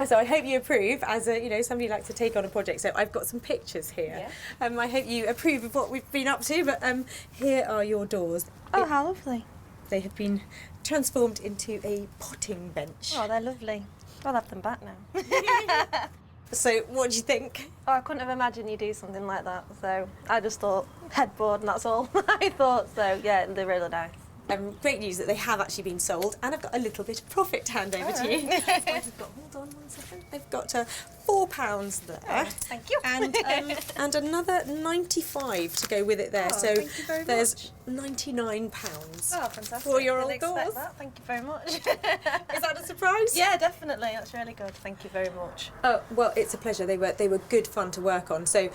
So I hope you approve, as somebody who likes to take on a project. So I've got some pictures here. Yeah. I hope you approve of what we've been up to. But here are your doors. Oh, how lovely. They have been transformed into a potting bench. Oh, they're lovely. I'll have them back now. So what do you think? Oh, I couldn't have imagined you do something like that. So I just thought headboard and that's all I thought. So yeah, they're really nice. Great news that they have actually been sold, and I've got a little bit of profit to hand over to you. I've got, hold on 1 second. I've got £4 there. Oh, thank you. And another 95 to go with it there. Oh, so thank you very there's £99 Oh, fantastic. for your Didn't old expect doors. that. Thank you very much. Is that a surprise? Yeah, definitely. That's really good. Thank you very much. Oh, well, it's a pleasure. They were good fun to work on. So,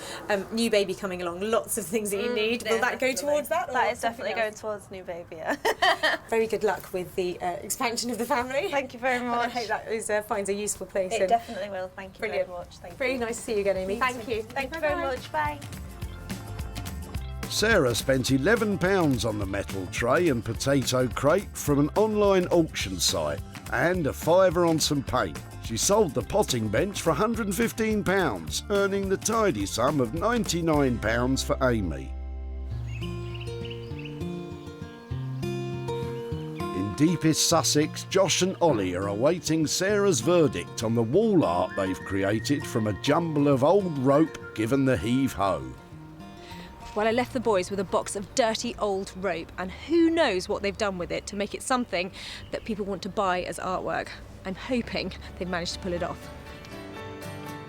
new baby coming along, lots of things that you need. Will that go towards that? That is definitely going towards new baby, yeah. Very good luck with the expansion of the family. Thank you very And much. I hope that is, finds a useful place. It and definitely will. Thank you Brilliant. very much. Thank very you. nice to see you again, Amy. Thank you. Thank you very much. Bye. Sarah spent £11 on the metal tray and potato crate from an online auction site and a £5 on some paint. She sold the potting bench for £115, earning the tidy sum of £99 for Amy. In deepest Sussex, Josh and Ollie are awaiting Sarah's verdict on the wall art they've created from a jumble of old rope given the heave-ho. Well, I left the boys with a box of dirty old rope, and who knows what they've done with it to make it something that people want to buy as artwork. I'm hoping they've managed to pull it off.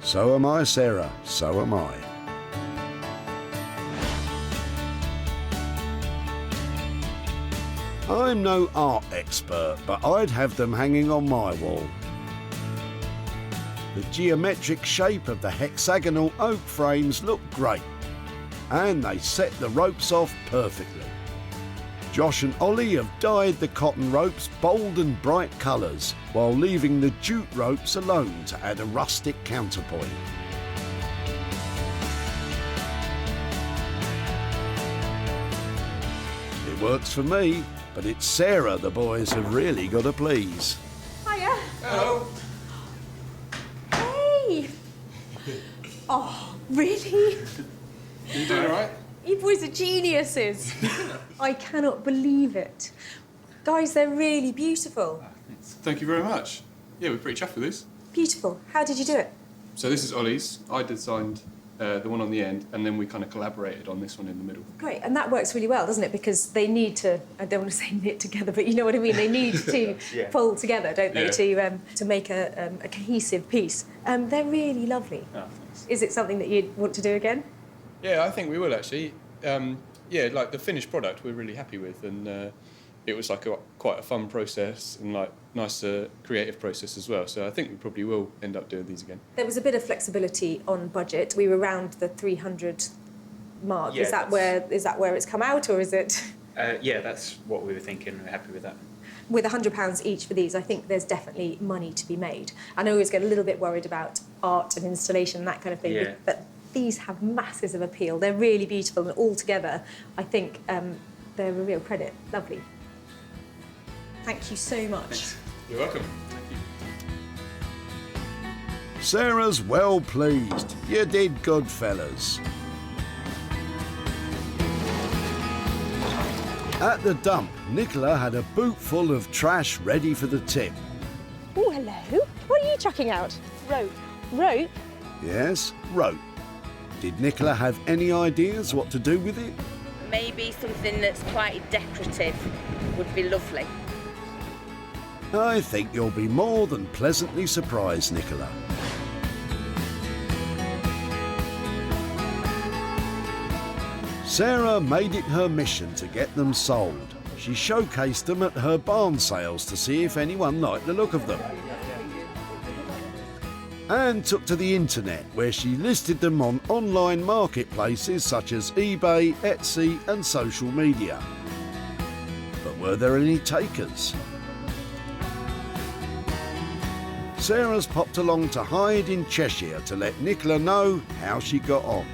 So am I, Sarah, so am I. I'm no art expert, but I'd have them hanging on my wall. The geometric shape of the hexagonal oak frames look great, and they set the ropes off perfectly. Josh and Ollie have dyed the cotton ropes bold and bright colours, while leaving the jute ropes alone to add a rustic counterpoint. It works for me, but it's Sarah the boys have really got to please. Hiya. Hello. Hey. Oh, really? You doing all right? You boys are geniuses. I cannot believe it. Guys, they're really beautiful. Thank you very much. Yeah, we're pretty chuffed with this. Beautiful. How did you do it? So this is Ollie's. I designed the one on the end, and then we kind of collaborated on this one in the middle. Great, and that works really well, doesn't it? Because they need to, I don't want to say knit together, but you know what I mean? They need to Yeah. pull together, don't they, Yeah. to make a cohesive piece. They're really lovely. Oh, thanks. Is it something that you'd want to do again? Yeah, I think we will actually. Yeah, like the finished product we're really happy with, and it was like quite a fun process and like nice creative process as well. So I think we probably will end up doing these again. There was a bit of flexibility on budget. We were around the 300 mark. Yeah, is that where it's come out, or is it? Yeah, that's what we were thinking. We're happy with that. With £100 each for these, I think there's definitely money to be made. And I always get a little bit worried about art and installation and that kind of thing. Yeah. But these have masses of appeal. They're really beautiful, and all together, I think they're a real credit. Lovely. Thank you so much. You're welcome. Thank you. Sarah's well pleased. You did good, fellas. At the dump, Nicola had a boot full of trash ready for the tip. Oh, hello. What are you chucking out? Rope. Rope? Yes, rope. Did Nicola have any ideas what to do with it? Maybe something that's quite decorative would be lovely. I think you'll be more than pleasantly surprised, Nicola. Sarah made it her mission to get them sold. She showcased them at her barn sales to see if anyone liked the look of them. And took to the internet, where she listed them on online marketplaces such as eBay, Etsy and social media. But were there any takers? Sarah's popped along to Hyde in Cheshire to let Nicola know how she got on.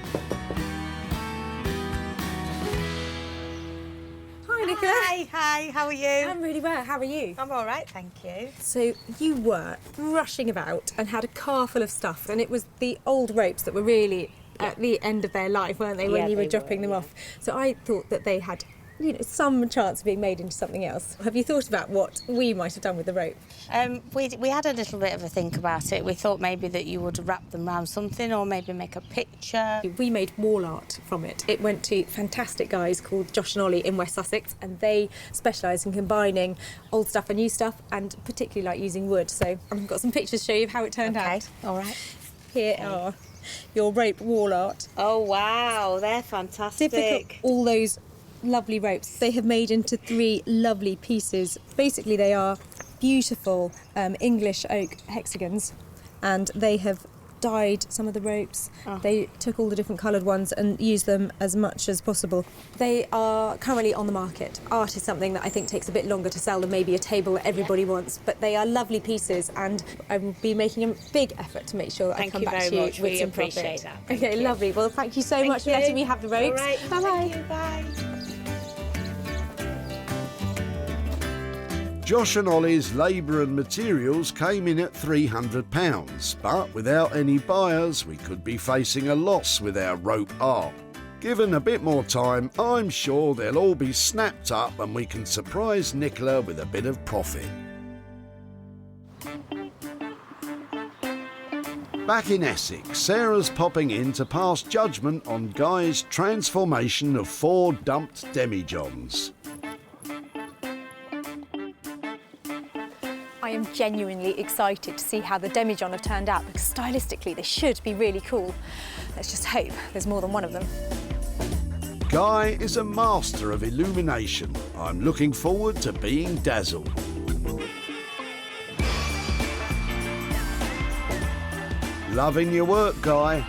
Hi, Nicola. Hi, how are you? I'm really well. How are you? I'm all right, thank you. So you were rushing about and had a car full of stuff, and it was the old ropes that were really at the end of their life, weren't they, when you were dropping them off? So I thought that they had, you know, some chance of being made into something else. Have you thought about what we might have done with the rope? We had a little bit of a think about it. We thought maybe that you would wrap them around something or maybe make a picture. We made wall art from it. It went to fantastic guys called Josh and Ollie in West Sussex, and they specialise in combining old stuff and new stuff, and particularly like using wood. So I've got some pictures to show you how it turned out. All right. Here are your rope wall art. Oh wow, they're fantastic. Typical, all those lovely ropes they have made into 3 lovely pieces. Basically they are beautiful English oak hexagons, and they have dyed some of the ropes. They took all the different coloured ones and used them as much as possible. They are currently on the market. Art is something that I think takes a bit longer to sell than maybe a table that everybody wants, but they are lovely pieces, and I will be making a big effort to make sure that I come back to you with we some appreciate profit. that. Okay, lovely. Well, thank you so much for letting me have the ropes. All right, Bye-bye. thank you, bye. Josh and Ollie's labour and materials came in at £300, but without any buyers, we could be facing a loss with our rope art. Given a bit more time, I'm sure they'll all be snapped up and we can surprise Nicola with a bit of profit. Back in Essex, Sarah's popping in to pass judgment on Guy's transformation of 4 dumped demijohns. I am genuinely excited to see how the demijohn have turned out, because stylistically they should be really cool. Let's just hope there's more than one of them. Guy is a master of illumination. I'm looking forward to being dazzled. Loving your work, Guy.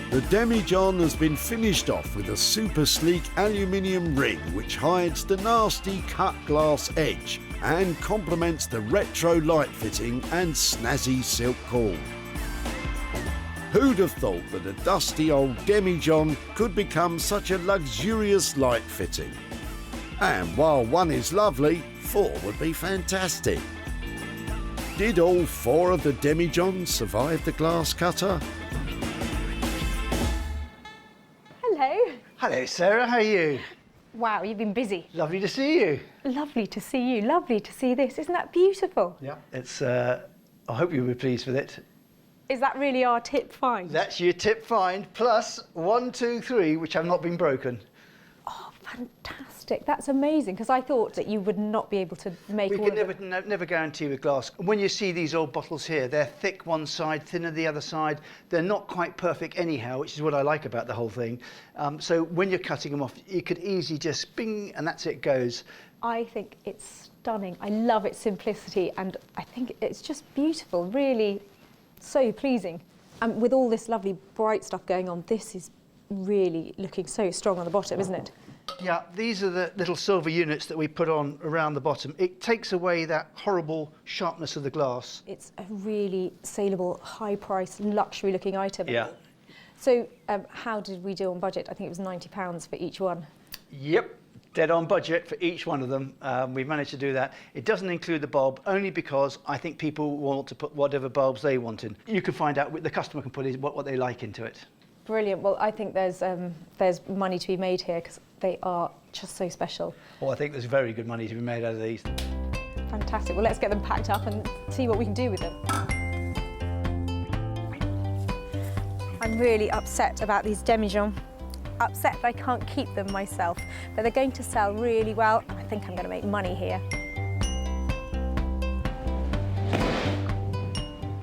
The demijohn has been finished off with a super sleek aluminium ring which hides the nasty cut glass edge and complements the retro light fitting and snazzy silk cord. Who'd have thought that a dusty old demijohn could become such a luxurious light fitting? And while 1 is lovely, 4 would be fantastic. Did all 4 of the demijohns survive the glass cutter? Hello. Hello, Sarah, how are you? Wow, you've been busy. Lovely to see you. Lovely to see you. Lovely to see this. Isn't that beautiful? Yeah. It's, I hope you'll be pleased with it. Is that really our tip find? That's your tip find, plus 1, 2, 3, which have not been broken. Oh, fantastic. That's amazing, because I thought that you would not be able to make We all can of never guarantee with glass. When you see these old bottles here, they're thick one side, thinner the other side. They're not quite perfect anyhow, which is what I like about the whole thing. So when you're cutting them off, you could easily just bing, and that's it goes. I think it's stunning. I love its simplicity, and I think it's just beautiful, really so pleasing. And with all this lovely bright stuff going on, this is really looking so strong on the bottom, isn't it? Yeah, these are the little silver units that we put on around the bottom. It takes away that horrible sharpness of the glass. It's a really saleable, high-priced, luxury-looking item. Yeah. So how did we do on budget? I think it was £90 for each one. Yep, Dead on budget for each one of them. We've managed to do that. It doesn't include the bulb, only because I think people want to put whatever bulbs they want in. You can find out, the customer can put what they like into it. Brilliant. Well, I think there's money to be made here because they are just so special. Well, I think there's very good money to be made out of these. Fantastic. Well, let's get them packed up and see what we can do with them. I'm really upset about these demijohns. Upset that I can't keep them myself, but they're going to sell really well. I think I'm going to make money here.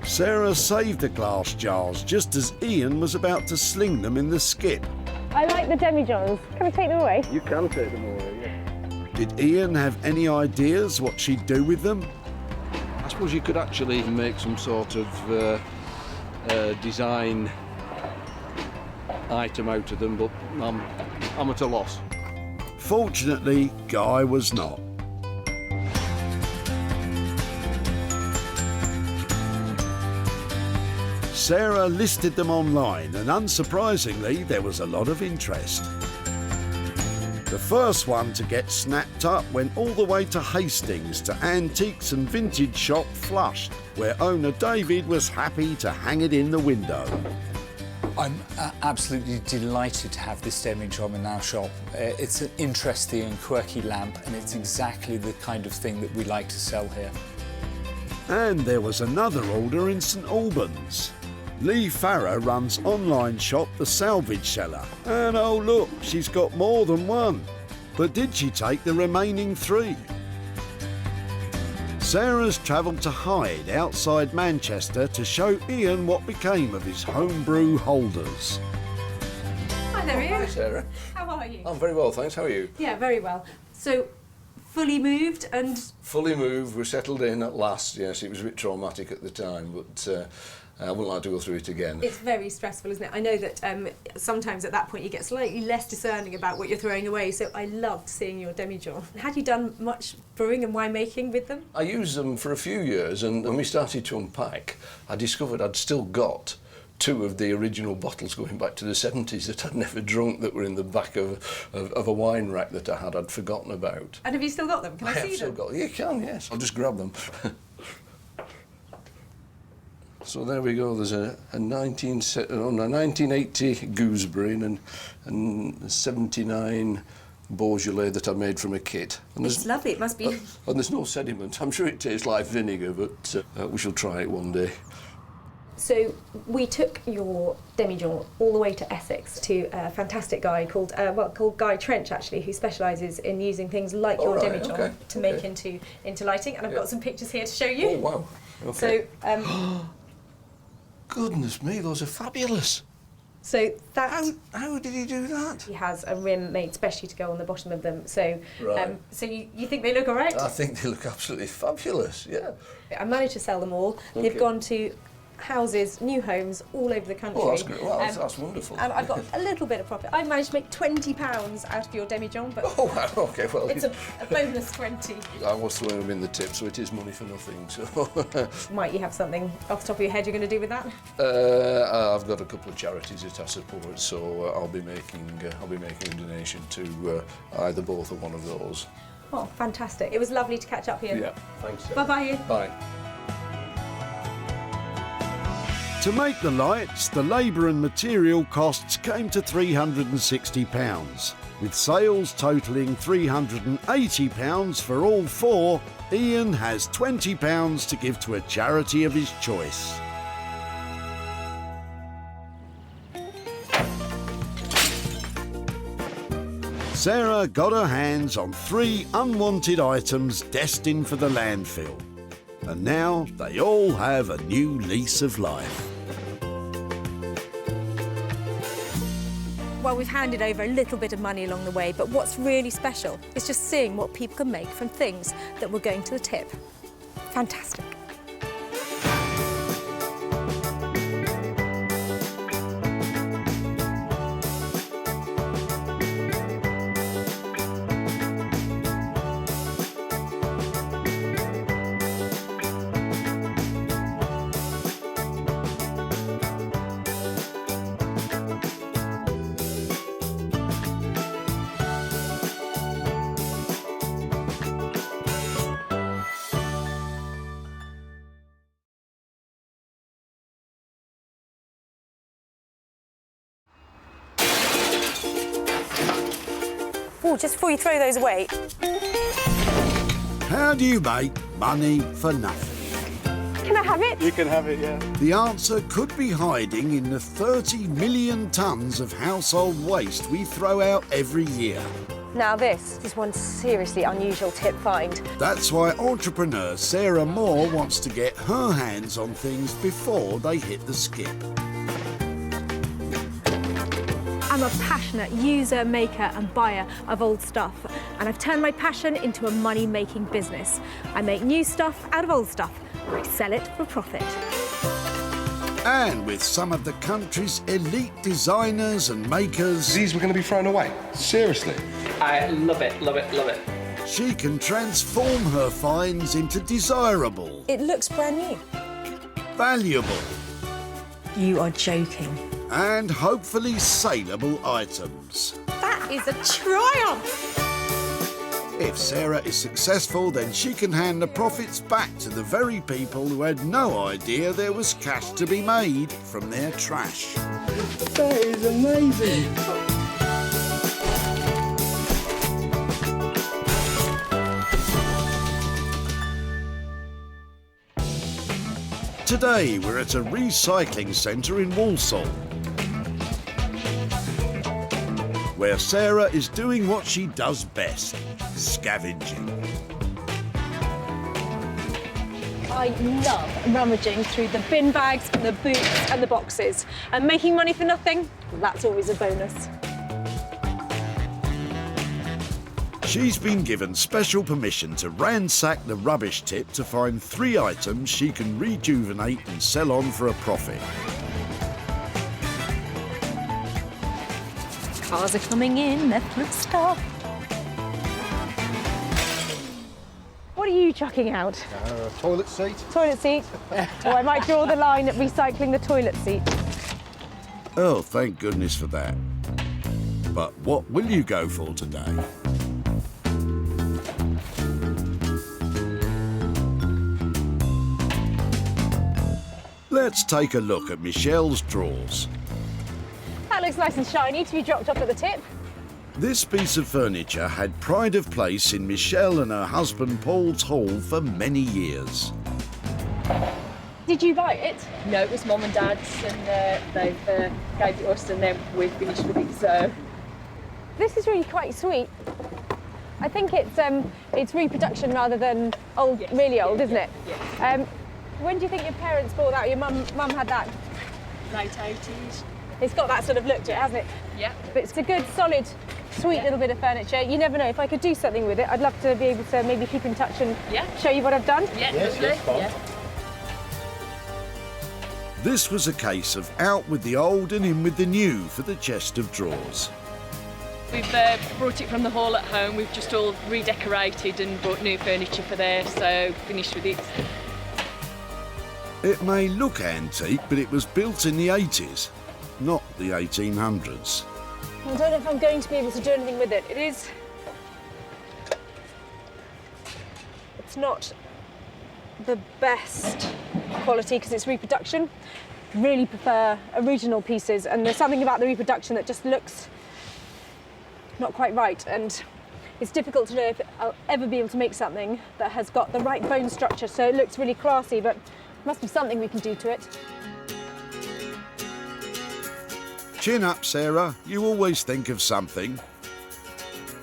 Sarah saved the glass jars just as Ian was about to sling them in the skip. I like the demijohns. Can I take them away? You can take them away, yeah. Did Ian have any ideas what she'd do with them? I suppose you could actually make some sort of design item out of them, but I'm at a loss. Fortunately, Guy was not. Sarah listed them online, and unsurprisingly, there was a lot of interest. The first one to get snapped up went all the way to Hastings to Antiques and Vintage Shop Flush, where owner David was happy to hang it in the window. I'm absolutely delighted to have this demijohn in our shop. It's an interesting and quirky lamp, and it's exactly the kind of thing that we like to sell here. And there was another order in St Albans. Lee Farrer runs online shop The Salvage Seller. And oh look, she's got more than one. But did she take the remaining 3? Sarah's travelled to Hyde outside Manchester to show Ian what became of his homebrew holders. Hi there, Ian. Hi, Sarah. How are you? I'm very well, thanks. How are you? Yeah, very well. So, fully moved and... Fully moved. We're settled in at last. Yes, it was a bit traumatic at the time, but I wouldn't like to go through it again. It's very stressful, isn't it? I know that sometimes at that point you get slightly less discerning about what you're throwing away, so I loved seeing your demijohn. Had you done much brewing and winemaking with them? I used them for a few years, and when we started to unpack, I discovered I'd still got 2 of the original bottles going back to the 70s that I'd never drunk, that were in the back of a wine rack that I'd forgotten about. And have you still got them? Can I see them? have still got them. You can, yes. I'll just grab them. So there we go. There's a 1980 gooseberry and a 79 Beaujolais that I made from a kit. And it's lovely. It must be. And there's no sediment. I'm sure it tastes like vinegar, but we shall try it one day. So we took your demijohn all the way to Essex to a fantastic guy called Guy Trench, actually, who specialises in using things like your demijohn to make into lighting. And I've got some pictures here to show you. Oh wow! Okay. So. Goodness me, those are fabulous. So that. How did he do that? He has a rim made specially to go on the bottom of them. So, right. So you think they look all right? I think they look absolutely fabulous. Yeah. I managed to sell them all. Okay. They've gone to houses, new homes all over the country. Oh, that's great. Well, that's wonderful. And I've got a little bit of profit. I managed to make £20 out of your demijohn, but oh, wow, okay, well, it's a bonus 20. I was throwing them in the tip, so it is money for nothing. So might you have something off the top of your head you're going to do with that? I've got a couple of charities that I support, so I'll be making a donation to either both or one of those. Oh, fantastic! It was lovely to catch up here. Yeah, thanks. Bye bye. Bye. To make the lights, the labour and material costs came to £360. With sales totalling £380 for all 4, Ian has £20 to give to a charity of his choice. Sarah got her hands on 3 unwanted items destined for the landfill. And now they all have a new lease of life. Well, we've handed over a little bit of money along the way, but what's really special is just seeing what people can make from things that were going to the tip. Fantastic. Oh, just before you throw those away. How do you make money for nothing? Can I have it? You can have it, yeah. The answer could be hiding in the 30 million tonnes of household waste we throw out every year. Now this is one seriously unusual tip find. That's why entrepreneur Sarah Moore wants to get her hands on things before they hit the skip. I'm a passionate user, maker and buyer of old stuff, and I've turned my passion into a money-making business. I make new stuff out of old stuff. I sell it for profit. And with some of the country's elite designers and makers... These were going to be thrown away? Seriously? I love it, love it, love it. She can transform her finds into desirable... It looks brand new. Valuable... You are joking. And hopefully saleable items. That is a triumph! If Sarah is successful, then she can hand the profits back to the very people who had no idea there was cash to be made from their trash. That is amazing. Today we're at a recycling centre in Walsall, where Sarah is doing what she does best, scavenging. I love rummaging through the bin bags, the boots and the boxes. And making money for nothing, that's always a bonus. She's been given special permission to ransack the rubbish tip to find 3 items she can rejuvenate and sell on for a profit. Cars are coming in, they're full of stuff. What are you chucking out? Toilet seat. Toilet seat? Or I might draw the line at recycling the toilet seat. Oh, thank goodness for that. But what will you go for today? Let's take a look at Michelle's drawers. That looks nice and shiny to be dropped off at the tip. This piece of furniture had pride of place in Michelle and her husband Paul's hall for many years. Did you buy it? No, it was Mum and Dad's, and they've gave it to us, and then we've finished with it. So this is really quite sweet. I think it's reproduction rather than old, yes, really old, isn't it? Yeah. When do you think your parents bought that? Your mum had that? Late 80s. It's got that sort of look to it, hasn't it? Yeah. But it's a good, solid, sweet little bit of furniture. You never know. If I could do something with it, I'd love to be able to maybe keep in touch and show you what I've done. Yeah, yes, yeah. This was a case of out with the old and in with the new for the chest of drawers. We've brought it from the hall at home. We've just all redecorated and brought new furniture for there, so finished with it. It may look antique, but it was built in the 80s, not the 1800s. I don't know if I'm going to be able to do anything with it. It's not the best quality because it's reproduction. Really prefer original pieces, and there's something about the reproduction that just looks not quite right, and it's difficult to know if I'll ever be able to make something that has got the right bone structure so it looks really classy, but must be something we can do to it. Chin up, Sarah. You always think of something.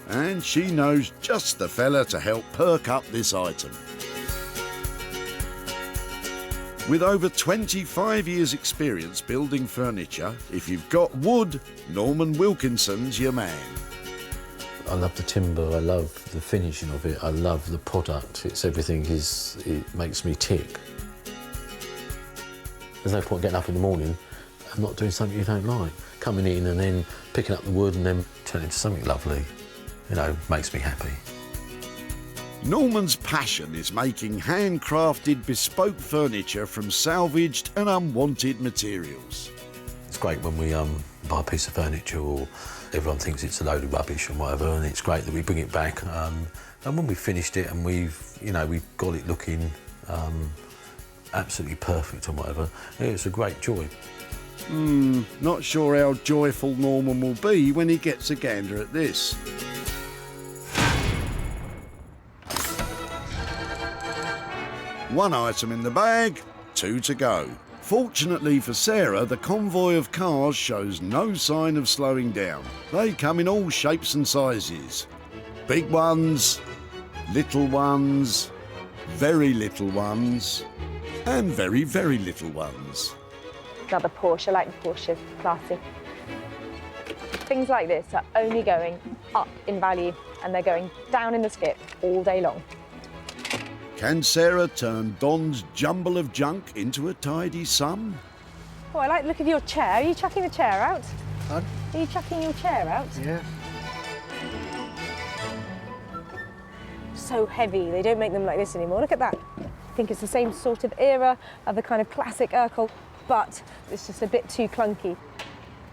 And she knows just the fella to help perk up this item. With over 25 years' experience building furniture, if you've got wood, Norman Wilkinson's your man. I love the timber, I love the finishing of it, I love the product. It makes me tick. There's no point getting up in the morning and not doing something you don't like. Coming in and then picking up the wood and then turning into something lovely, makes me happy. Norman's passion is making handcrafted bespoke furniture from salvaged and unwanted materials. It's great when we buy a piece of furniture or everyone thinks it's a load of rubbish and whatever, and it's great that we bring it back. And when we've finished it and we've got it looking absolutely perfect and whatever, it's a great joy. Not sure how joyful Norman will be when he gets a gander at this. 1 item in the bag, 2 to go. Fortunately for Sarah, the convoy of cars shows no sign of slowing down. They come in all shapes and sizes. Big ones, little ones, very little ones, and very, very little ones. Another Porsche, I like the Porsche, classy. Things like this are only going up in value and they're going down in the skip all day long. Can Sarah turn Don's jumble of junk into a tidy sum? Oh, I like the look of your chair. Are you chucking the chair out? Pardon? Are you chucking your chair out? Yeah. So heavy, they don't make them like this anymore. Look at that. I think it's the same sort of era of the kind of classic Urkel, but it's just a bit too clunky.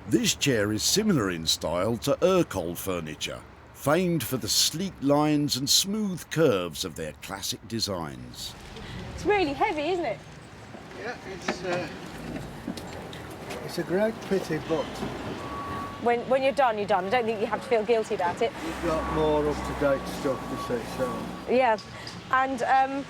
This chair is similar in style to Urkel furniture, famed for the sleek lines and smooth curves of their classic designs. It's really heavy, isn't it? Yeah, it's a great pity, but When you're done, you're done. I don't think you have to feel guilty about it. you've got more up-to-date stuff to see, so... Yeah. And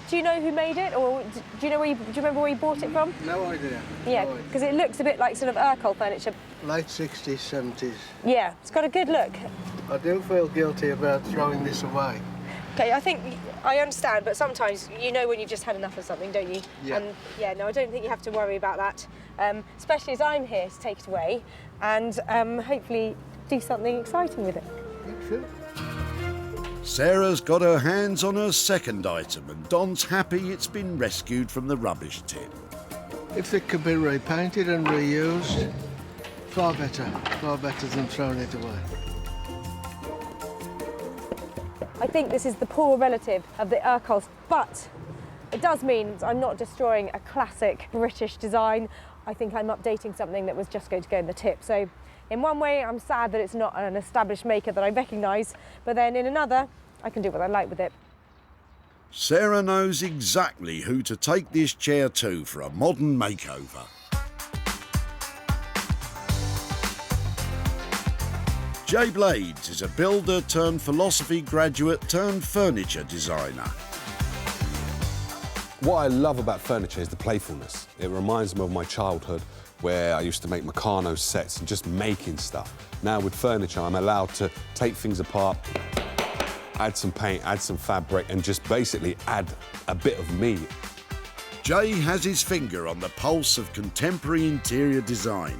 do you know who made it, or do you remember where you bought it from? No idea. Yeah, No idea. because it looks a bit like sort of Urkel furniture. Late 60s, 70s. Yeah, it's got a good look. I do feel guilty about throwing this away. Okay, I think I understand, but sometimes you know when you've just had enough of something, don't you? Yeah. And yeah, no, I don't think you have to worry about that, especially as I'm here to take it away and hopefully do something exciting with it. Sure. Sarah's got her hands on her second item and Don's happy it's been rescued from the rubbish tip. If it could be repainted and reused, far better than throwing it away. I think this is the poor relative of the Urkels, but it does mean I'm not destroying a classic British design. I think I'm updating something that was just going to go in the tip. So in one way, I'm sad that it's not an established maker that I recognise, but then in another, I can do what I like with it. Sarah knows exactly who to take this chair to for a modern makeover. Jay Blades is a builder turned philosophy graduate turned furniture designer. What I love about furniture is the playfulness. It reminds me of my childhood where I used to make Meccano sets and just making stuff. Now with furniture, I'm allowed to take things apart, add some paint, add some fabric, and just basically add a bit of me. Jay has his finger on the pulse of contemporary interior design,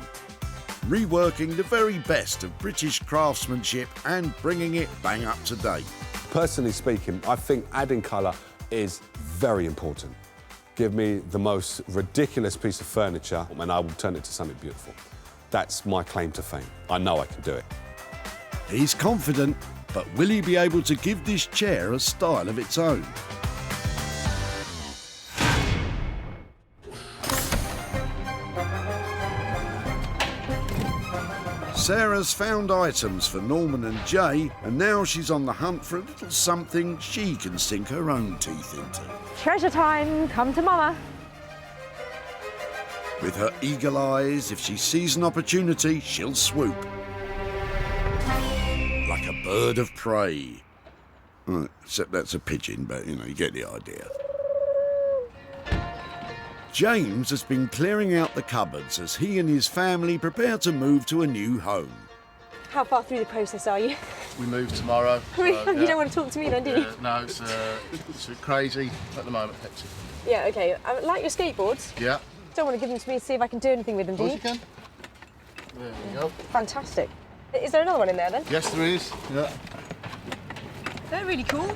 reworking the very best of British craftsmanship and bringing it bang up to date. Personally speaking, I think adding colour is very important. Give me the most ridiculous piece of furniture and I will turn it to something beautiful. That's my claim to fame. I know I can do it. He's confident, but will he be able to give this chair a style of its own? Sarah's found items for Norman and Jay, and now she's on the hunt for a little something she can sink her own teeth into. Treasure time, come to Mama. With her eagle eyes, if she sees an opportunity, she'll swoop. Like a bird of prey. Except that's a pigeon, but you know, you get the idea. James has been clearing out the cupboards as he and his family prepare to move to a new home. How far through the process are you? We move tomorrow. You don't want to talk to me then, do you? No, it's crazy at the moment, hectic. Yeah, okay. I like your skateboards. Yeah. Don't want to give them to me and see if I can do anything with them, do you? Of course you can. There we go. Fantastic. Is there another one in there then? Yes, there is. Yeah. They're really cool.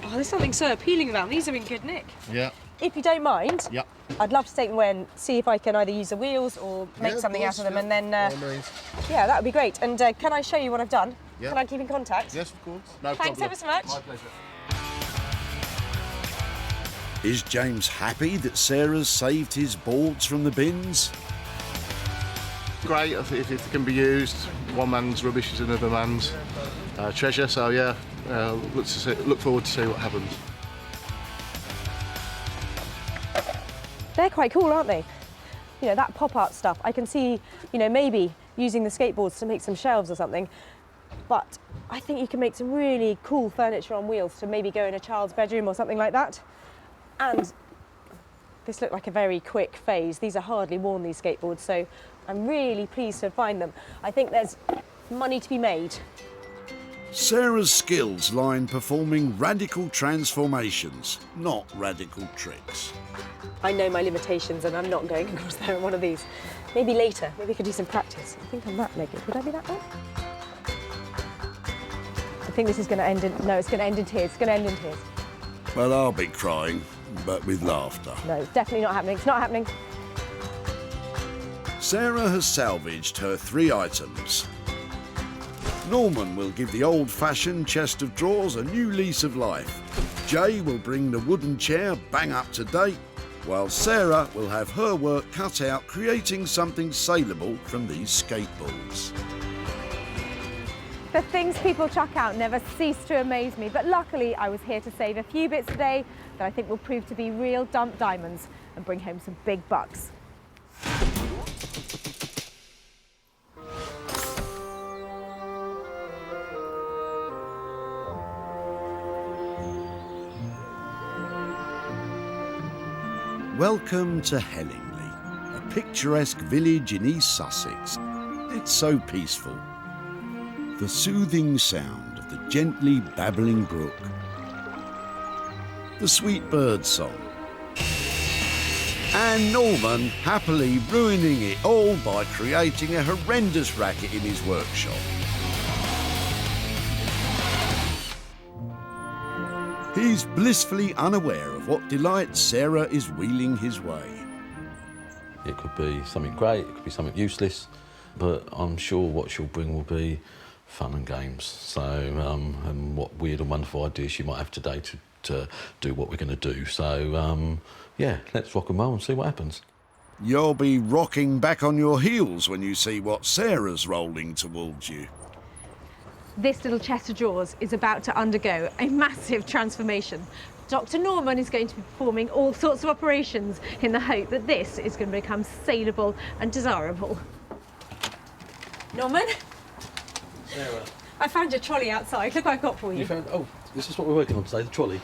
Oh, there's something so appealing about them. These are in good nick. Yeah. If you don't mind, Yeah. I'd love to take them away and see if I can either use the wheels or make Yeah, something course, out of them, yeah. and then By all means. yeah, that would be great. And can I show you what I've done? Yeah. Can I keep in contact? Yes, of course. No Thanks problem. ever so much. My pleasure. Is James happy that Sarah's saved his boards from the bins? Great if it can be used. One man's rubbish is another man's treasure. So yeah, look forward to see what happens. They're quite cool, aren't they? You know, that pop art stuff. I can see, you know, maybe using the skateboards to make some shelves or something. But I think you can make some really cool furniture on wheels to maybe go in a child's bedroom or something like that. And this looked like a very quick phase. These are hardly worn, these skateboards, so I'm really pleased to find them. I think there's money to be made. Sarah's skills lie in performing radical transformations, not radical tricks. I know my limitations and I'm not going across there in one of these. Maybe later, maybe I could do some practice. I think I'm that legged. Would I be that bad? I think this is going to end in... No, it's going to end in tears. It's going to end in tears. Well, I'll be crying, but with laughter. No, it's definitely not happening. It's not happening. Sarah has salvaged her 3 items. Norman will give the old-fashioned chest of drawers a new lease of life. Jay will bring the wooden chair bang up to date, while Sarah will have her work cut out creating something saleable from these skateboards. The things people chuck out never cease to amaze me, but luckily I was here to save a few bits today that I think will prove to be real dump diamonds and bring home some big bucks. Welcome to Hellingly, a picturesque village in East Sussex. It's so peaceful. The soothing sound of the gently babbling brook, the sweet bird song, and Norman happily ruining it all by creating a horrendous racket in his workshop. He's blissfully unaware of what delight Sarah is wheeling his way. It could be something great, it could be something useless, but I'm sure what she'll bring will be fun and games. So, and what weird and wonderful ideas she might have today to do what we're going to do. So, yeah, let's rock and roll and see what happens. You'll be rocking back on your heels when you see what Sarah's rolling towards you. This little chest of drawers is about to undergo a massive transformation. Dr. Norman is going to be performing all sorts of operations in the hope that this is going to become saleable and desirable. Norman? Sarah. I found your trolley outside. Look what I've got for you. You found... Oh, this is what we're working on today, the trolley.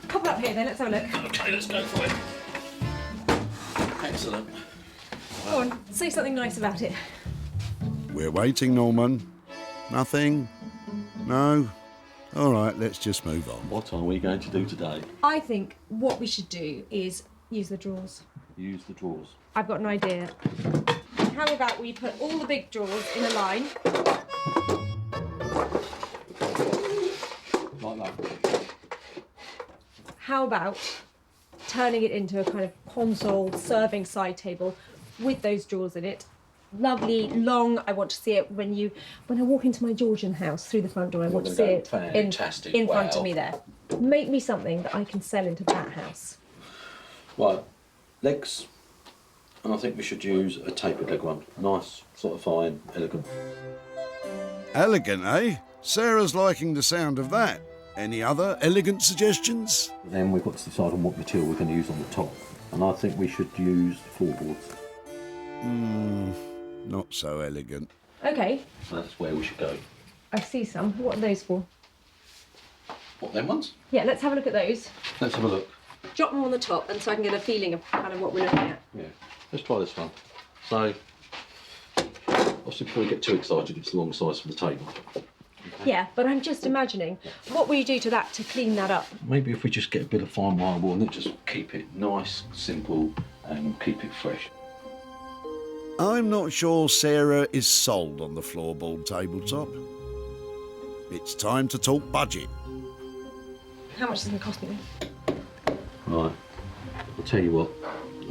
Pop it up here then, let's have a look. OK, let's go for it. Excellent. Go on, say something nice about it. We're waiting, Norman. Nothing? No? All right, let's just move on. What are we going to do today? I think what we should do is use the drawers. Use the drawers. I've got an idea. How about we put all the big drawers in a line? Like that. How about turning it into a kind of console serving side table with those drawers in it? Lovely, long. I want to see it when I walk into my Georgian house through the front door. I want to see it in front of me there. Make me something that I can sell into that house. Right, legs. And I think we should use a tapered leg one. Nice, sort of fine, elegant. Elegant, eh? Sarah's liking the sound of that. Any other elegant suggestions? Then we've got to decide on what material we're going to use on the top. And I think we should use floorboards. Not so elegant. Okay. So that's where we should go. I see some. What are those for? What, them ones? Yeah, let's have a look at those. Let's have a look. Drop them on the top and so I can get a feeling of kind of what we're looking at. Yeah, let's try this one. So, obviously before we get too excited, it's the wrong size for the table. Okay. Yeah, but I'm just imagining, what will you do to that to clean that up? Maybe if we just get a bit of fine wire wool and just keep it nice, simple, and keep it fresh. I'm not sure Sarah is sold on the floorboard tabletop. It's time to talk budget. How much is it going to cost me? Right, I'll tell you what,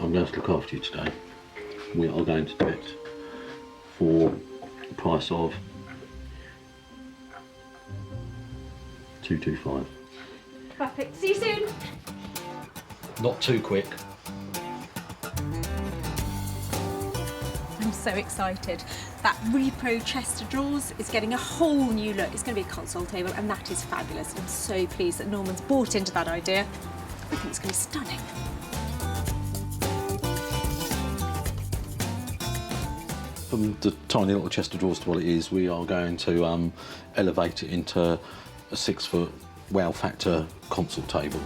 I'm going to look after you today. We are going to do it for the price of £225. Perfect. See you soon. Not too quick. I'm so excited. That repro chest of drawers is getting a whole new look. It's going to be a console table and that is fabulous. I'm so pleased that Norman's bought into that idea. I think it's going to be stunning. From the tiny little chest of drawers to what it is, we are going to elevate it into a 6 foot wow factor console table.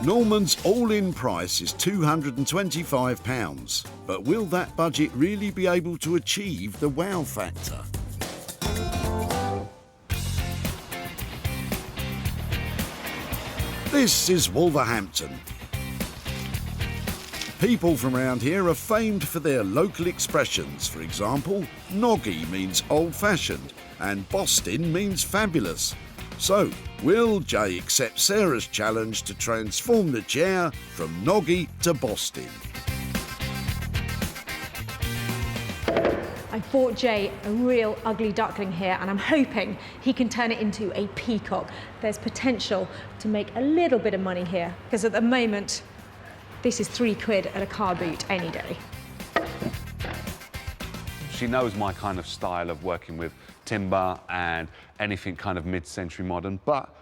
Norman's all-in price is £225, but will that budget really be able to achieve the wow factor? This is Wolverhampton. People from around here are famed for their local expressions. For example, noggy means old-fashioned and Boston means fabulous. So, will Jay accept Sarah's challenge to transform the chair from noggy to Boston? I bought Jay a real ugly duckling here, and I'm hoping he can turn it into a peacock. There's potential to make a little bit of money here, because at the moment, this is £3 at a car boot any day. She knows my kind of style of working with timber and anything kind of mid-century modern, but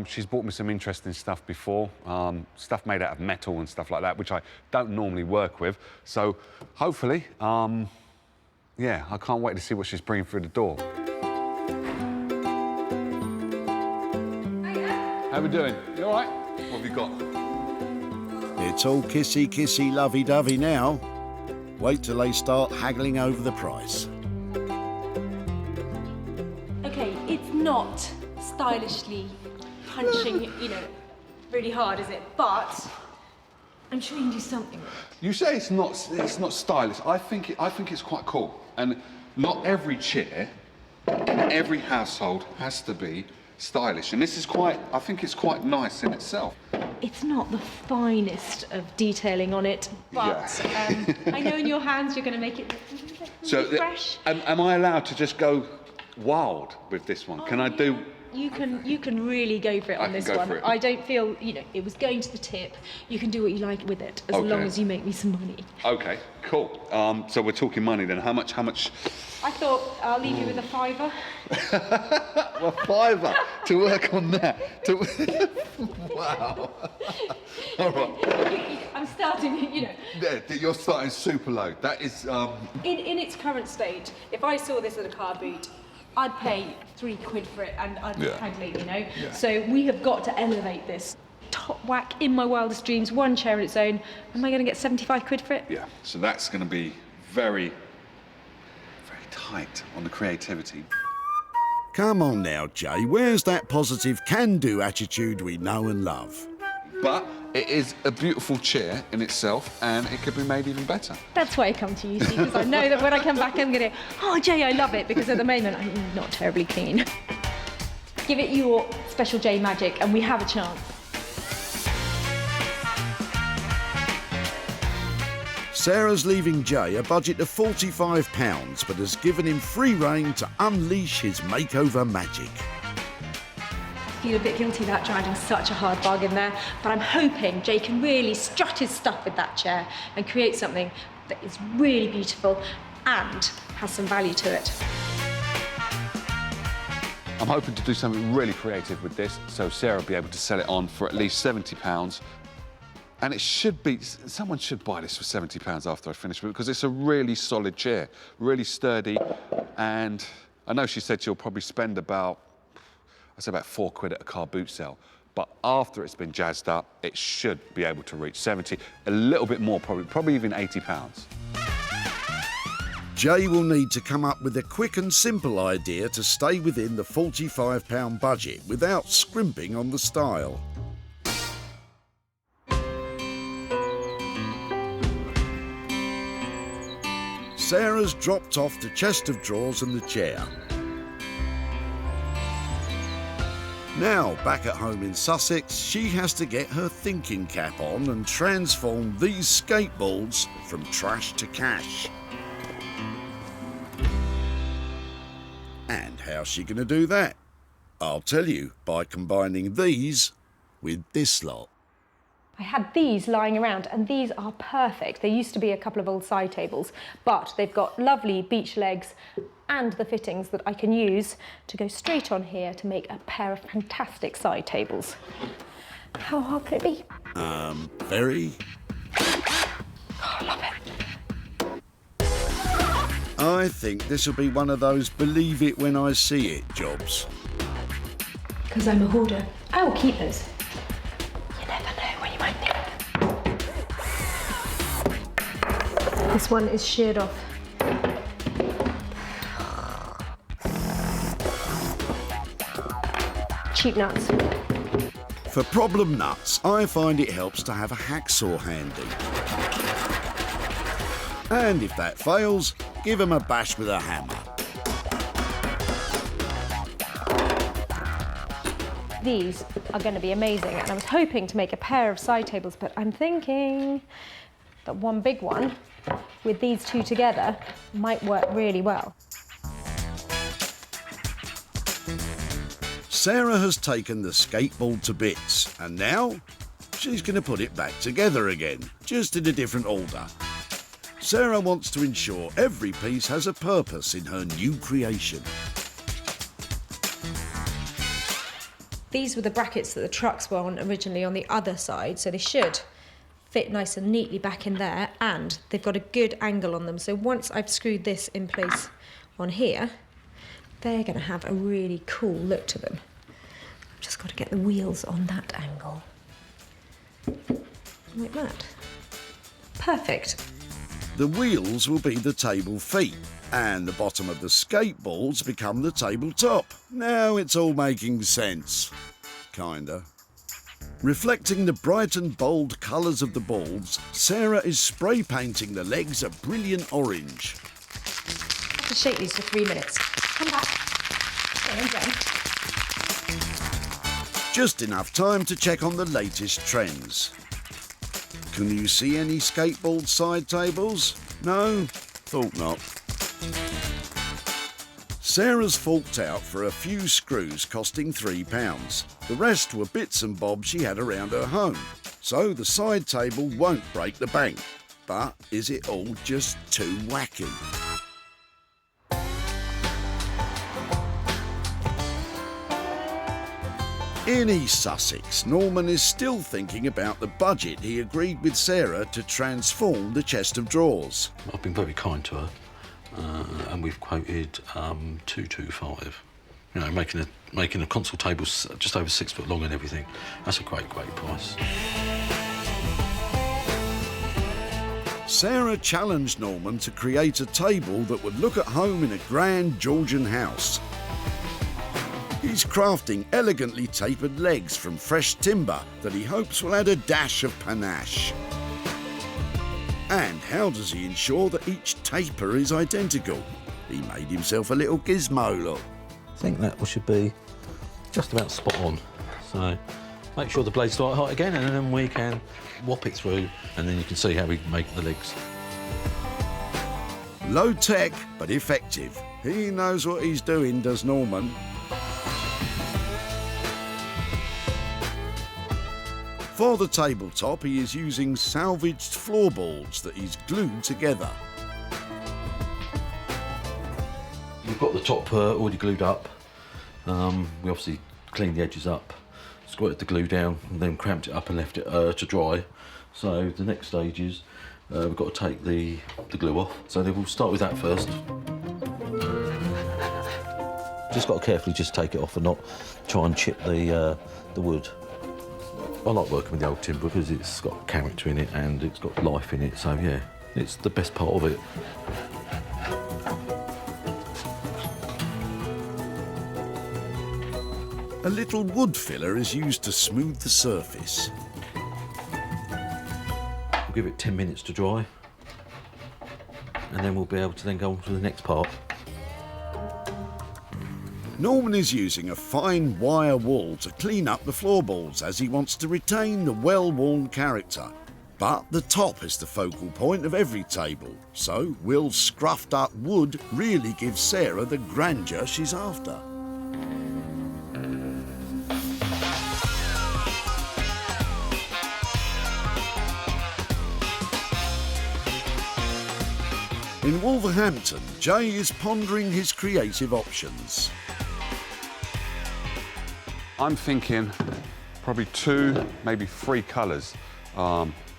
she's bought me some interesting stuff before, stuff made out of metal and stuff like that, which I don't normally work with. So hopefully, yeah, I can't wait to see what she's bringing through the door. How we doing? You all right? What have you got? It's all kissy, kissy, lovey-dovey now. Wait till they start haggling over the price. Okay, it's not stylishly punching, you know, really hard, is it? But I'm sure you can do something. You say it's not stylish. I think it's quite cool. And not every chair, in every household has to be stylish. And this is I think it's quite nice in itself. It's not the finest of detailing on it, but I know in your hands you're going to make it look fresh. Am I allowed to just go wild with this one? Can I do... You can really go for it on this one. I don't feel, you know, it was going to the tip. You can do what you like with it, as long as you make me some money. Okay, cool. So we're talking money then. How much? I thought I'll leave you with a £5. Well, £5 to work on that. Wow. All right. I'm starting, you know. Yeah, you're starting super low. That is... In its current state, if I saw this at a car boot, I'd pay £3 for it and I'd be haggling, you know? Yeah. So we have got to elevate this. Top whack in my wildest dreams, one chair on its own. Am I going to get £75 for it? Yeah, so that's going to be very, very tight on the creativity. Come on now, Jay. Where's that positive can-do attitude we know and love? But it is a beautiful chair in itself, and it could be made even better. That's why I come to you, see, because I know that when I come back, I'm going to, oh, Jay, I love it, because at the moment, I'm not terribly keen. Give it your special Jay magic, and we have a chance. Sarah's leaving Jay a budget of £45, but has given him free rein to unleash his makeover magic. I feel a bit guilty about driving such a hard bargain there, but I'm hoping Jay can really strut his stuff with that chair and create something that is really beautiful and has some value to it. I'm hoping to do something really creative with this, so Sarah will be able to sell it on for at least £70. And it should be, someone should buy this for £70 after I finish with it, because it's a really solid chair, really sturdy. And I know she said she'll probably spend about £4 at a car boot sale. But after it's been jazzed up, it should be able to reach 70, a little bit more probably even £80. Jay will need to come up with a quick and simple idea to stay within the £45 budget without scrimping on the style. Sarah's dropped off the chest of drawers and the chair. Now, back at home in Sussex, she has to get her thinking cap on and transform these skateboards from trash to cash. And how's she going to do that? I'll tell you, by combining these with this lot. I had these lying around, and these are perfect. There used to be a couple of old side tables, but they've got lovely beech legs and the fittings that I can use to go straight on here to make a pair of fantastic side tables. How hard could it be? Very. Oh, I love it. I think this will be one of those believe it when I see it jobs. Because I'm a hoarder. I will keep those. You never know when you might need them. This one is sheared off. Cheap nuts. For problem nuts, I find it helps to have a hacksaw handy. And if that fails, give them a bash with a hammer. These are going to be amazing, and I was hoping to make a pair of side tables, but I'm thinking that one big one with these two together might work really well. Sarah has taken the skateboard to bits, and now she's going to put it back together again, just in a different order. Sarah wants to ensure every piece has a purpose in her new creation. These were the brackets that the trucks were on originally on the other side, so they should fit nice and neatly back in there, and they've got a good angle on them. So once I've screwed this in place on here, they're going to have a really cool look to them. I've just got to get the wheels on that angle. Like that. Perfect. The wheels will be the table feet, and the bottom of the skateboards become the tabletop. Now it's all making sense. Kinda. Reflecting the bright and bold colours of the boards, Sarah is spray painting the legs a brilliant orange. I have to shake these for 3 minutes. Come back. Okay, I'm done. Just enough time to check on the latest trends. Can you see any skateboard side tables? No? Thought not. Sarah's forked out for a few screws costing £3. The rest were bits and bobs she had around her home. So the side table won't break the bank. But is it all just too wacky? In East Sussex, Norman is still thinking about the budget he agreed with Sarah to transform the chest of drawers. I've been very kind to her, and we've quoted 225. You know, making a console table just over 6 foot long and everything. That's a great price. Sarah challenged Norman to create a table that would look at home in a grand Georgian house. He's crafting elegantly tapered legs from fresh timber that he hopes will add a dash of panache. And how does he ensure that each taper is identical? He made himself a little gizmo, look. I think that should be just about spot on. So make sure the blade's light hot again, and then we can whop it through, and then you can see how we make the legs. Low tech, but effective. He knows what he's doing, does Norman. For the tabletop, he is using salvaged floorboards that he's glued together. We've got the top already glued up. We obviously cleaned the edges up, squirted the glue down, and then cramped it up and left it to dry. So the next stage is we've got to take the glue off. So we'll start with that first. Just got to carefully just take it off and not try and chip the wood. I like working with the old timber because it's got character in it and it's got life in it, so yeah, it's the best part of it. A little wood filler is used to smooth the surface. We'll give it 10 minutes to dry, and then we'll be able to then go on to the next part. Norman is using a fine wire wool to clean up the floorboards as he wants to retain the well-worn character. But the top is the focal point of every table, so Will's scruffed up wood really gives Sarah the grandeur she's after. In Wolverhampton, Jay is pondering his creative options. I'm thinking probably 2, maybe 3 colours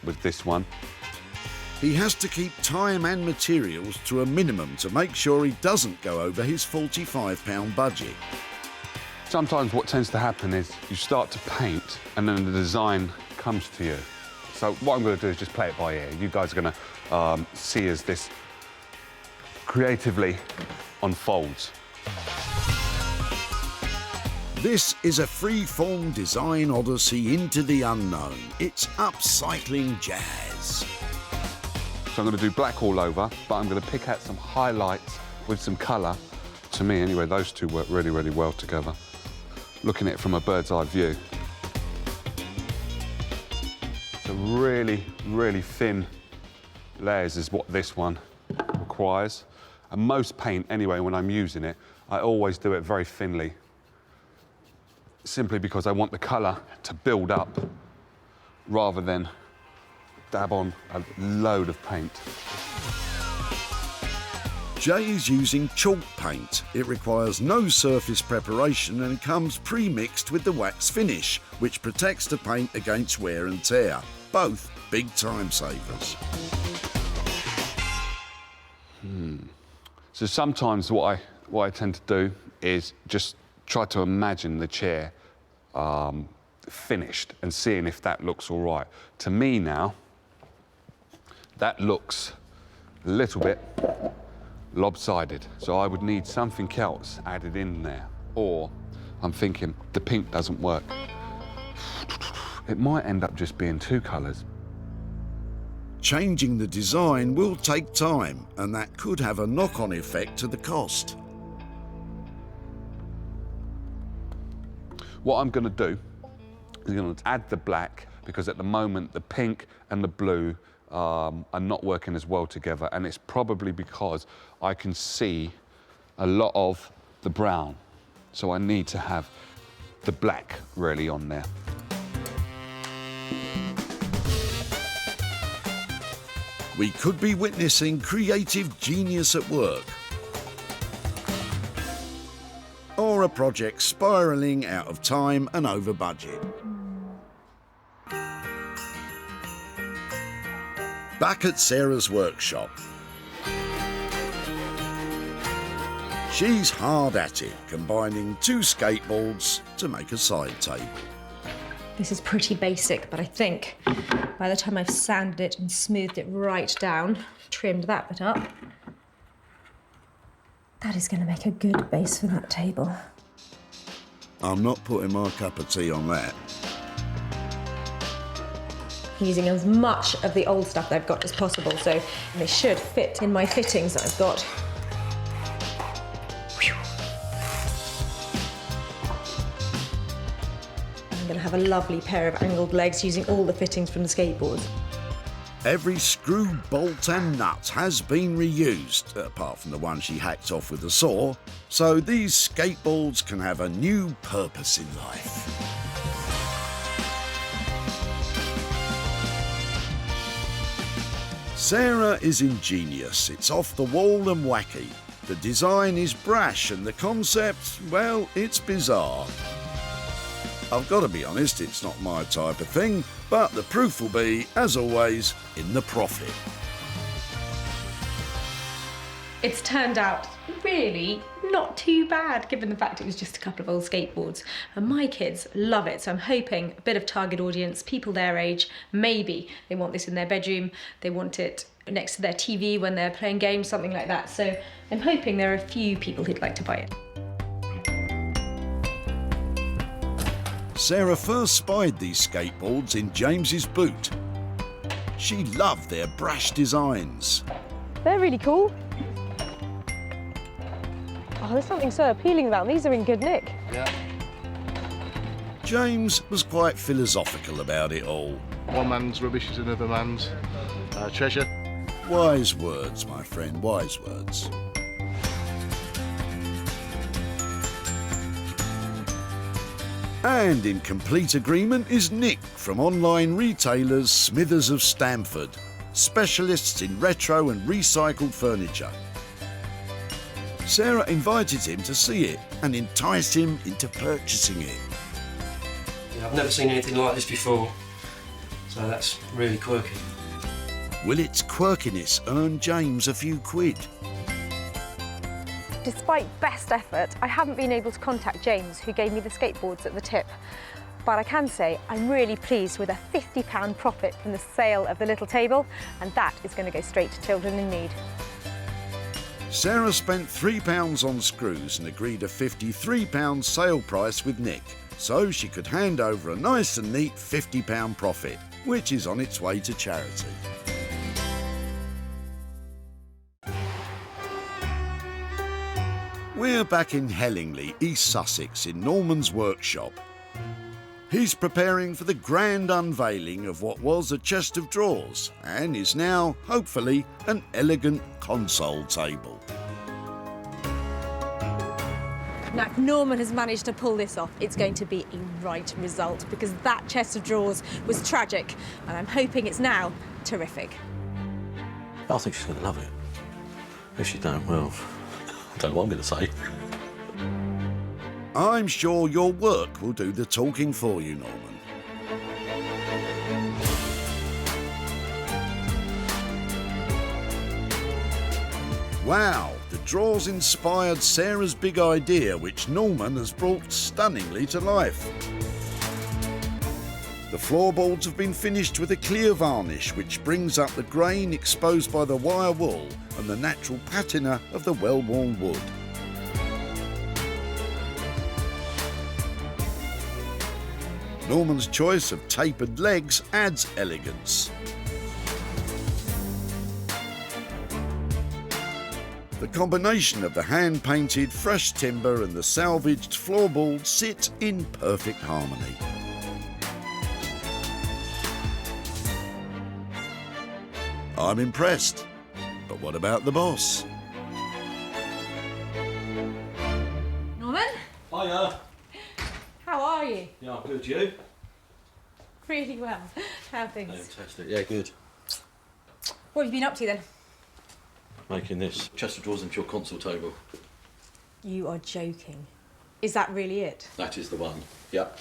with this one. He has to keep time and materials to a minimum to make sure he doesn't go over his £45 budget. Sometimes what tends to happen is you start to paint and then the design comes to you. So what I'm going to do is just play it by ear. You guys are going to see as this creatively unfolds. This is a free-form design odyssey into the unknown. It's upcycling jazz. So I'm going to do black all over, but I'm going to pick out some highlights with some colour. To me, anyway, those two work really, really well together. Looking at it from a bird's eye view. So really, really thin layers is what this one requires. And most paint, anyway, when I'm using it, I always do it very thinly. Simply because I want the colour to build up rather than dab on a load of paint. Jay is using chalk paint. It requires no surface preparation and comes pre-mixed with the wax finish, which protects the paint against wear and tear. Both big time savers. So sometimes what I tend to do is just try to imagine the chair finished and seeing if that looks all right. To me now, that looks a little bit lopsided. So I would need something else added in there. Or I'm thinking the pink doesn't work. It might end up just being two colours. Changing the design will take time, and that could have a knock-on effect to the cost. What I'm going to do is going to add the black, because at the moment the pink and the blue are not working as well together, and it's probably because I can see a lot of the brown. So I need to have the black really on there. We could be witnessing creative genius at work. Or a project spiralling out of time and over budget. Back at Sarah's workshop. She's hard at it, combining two skateboards to make a side table. This is pretty basic, but I think by the time I've sanded it and smoothed it right down, trimmed that bit up, that is going to make a good base for that table. I'm not putting my cup of tea on that. Using as much of the old stuff that I've got as possible, so they should fit in my fittings that I've got. I'm going to have a lovely pair of angled legs using all the fittings from the skateboards. Every screw, bolt and nut has been reused, apart from the one she hacked off with a saw, so these skateboards can have a new purpose in life. Sarah is ingenious, it's off the wall and wacky. The design is brash and the concept, well, it's bizarre. I've got to be honest, it's not my type of thing, but the proof will be, as always, in the profit. It's turned out really not too bad, given the fact it was just a couple of old skateboards. And my kids love it, so I'm hoping a bit of target audience, people their age, maybe they want this in their bedroom, they want it next to their TV when they're playing games, something like that. So I'm hoping there are a few people who'd like to buy it. Sarah first spied these skateboards in James's boot. She loved their brash designs. They're really cool. Oh, there's something so appealing about them. These are in good nick. Yeah. James was quite philosophical about it all. One man's rubbish is another man's treasure. Wise words, my friend, wise words. And in complete agreement is Nick from online retailers Smithers of Stamford, specialists in retro and recycled furniture. Sarah invited him to see it and enticed him into purchasing it. Yeah, I've never seen anything like this before, so that's really quirky. Will its quirkiness earn James a few quid? Despite best effort, I haven't been able to contact James, who gave me the skateboards at the tip. But I can say I'm really pleased with a £50 profit from the sale of the little table, and that is going to go straight to children in need. Sarah spent £3 on screws and agreed a £53 sale price with Nick, so she could hand over a nice and neat £50 profit, which is on its way to charity. We're back in Hellingley, East Sussex, in Norman's workshop. He's preparing for the grand unveiling of what was a chest of drawers and is now, hopefully, an elegant console table. Now, if Norman has managed to pull this off, it's going to be a right result, because that chest of drawers was tragic, and I'm hoping it's now terrific. I think she's going to love it. If she don't, well, I don't know what I'm going to say. I'm sure your work will do the talking for you, Norman. Wow, the drawers inspired Sarah's big idea, which Norman has brought stunningly to life. The floorboards have been finished with a clear varnish, which brings up the grain exposed by the wire wool and the natural patina of the well-worn wood. Norman's choice of tapered legs adds elegance. The combination of the hand-painted fresh timber and the salvaged floorboards sit in perfect harmony. I'm impressed, but what about the boss? Norman? Hiya. How are you? Yeah, I'm good. You? Really well. How are things? Fantastic. Yeah, good. What have you been up to then? Making this chest of drawers into your console table. You are joking. Is that really it? That is the one. Yep.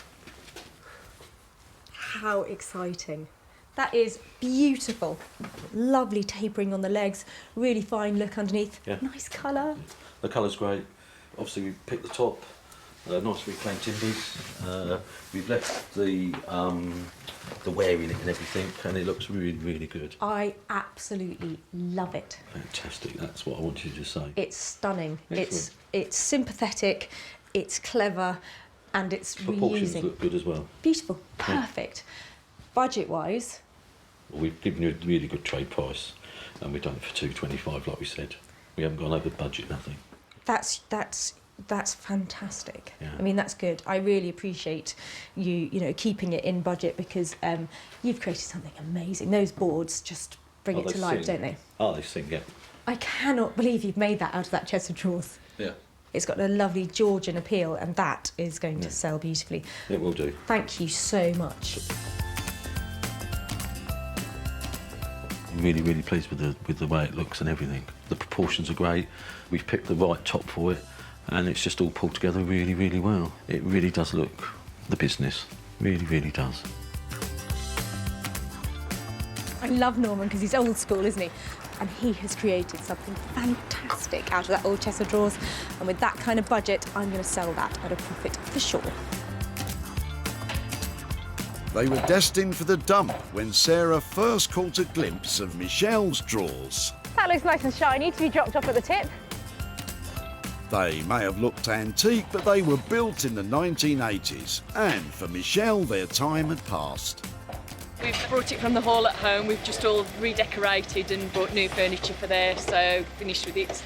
How exciting. That is beautiful. Lovely tapering on the legs, really fine look underneath. Yeah. Nice colour. The colour's great. Obviously, we picked the top. Nice reclaimed timbers. We've left the wear in it and everything, and it looks really, really good. I absolutely love it. Fantastic. That's what I wanted you to say. It's stunning. Excellent. It's sympathetic. It's clever, and it's Proportions reusing. look good as well. Beautiful. Perfect. Budget-wise. We've given you a really good trade price, and we've done it for $225, like we said. We haven't gone over budget, nothing. That's fantastic. Yeah. I mean, that's good. I really appreciate you keeping it in budget, because you've created something amazing. Those boards just bring it to life, don't they? Oh, they sing, yeah. I cannot believe you've made that out of that chest of drawers. Yeah. It's got a lovely Georgian appeal, and that is going to sell beautifully. It will do. Thank you so much. I'm really, really pleased with the way it looks and everything. The proportions are great. We've picked the right top for it, and it's just all pulled together really, really well. It really does look the business. Really, really does. I love Norman because he's old school, isn't he? And he has created something fantastic out of that old chest of drawers. And with that kind of budget, I'm going to sell that at a profit for sure. They were destined for the dump when Sarah first caught a glimpse of Michelle's drawers. That looks nice and shiny to be dropped off at the tip. They may have looked antique, but they were built in the 1980s. And for Michelle, their time had passed. We've brought it from the hall at home. We've just all redecorated and bought new furniture for there, so finished with it.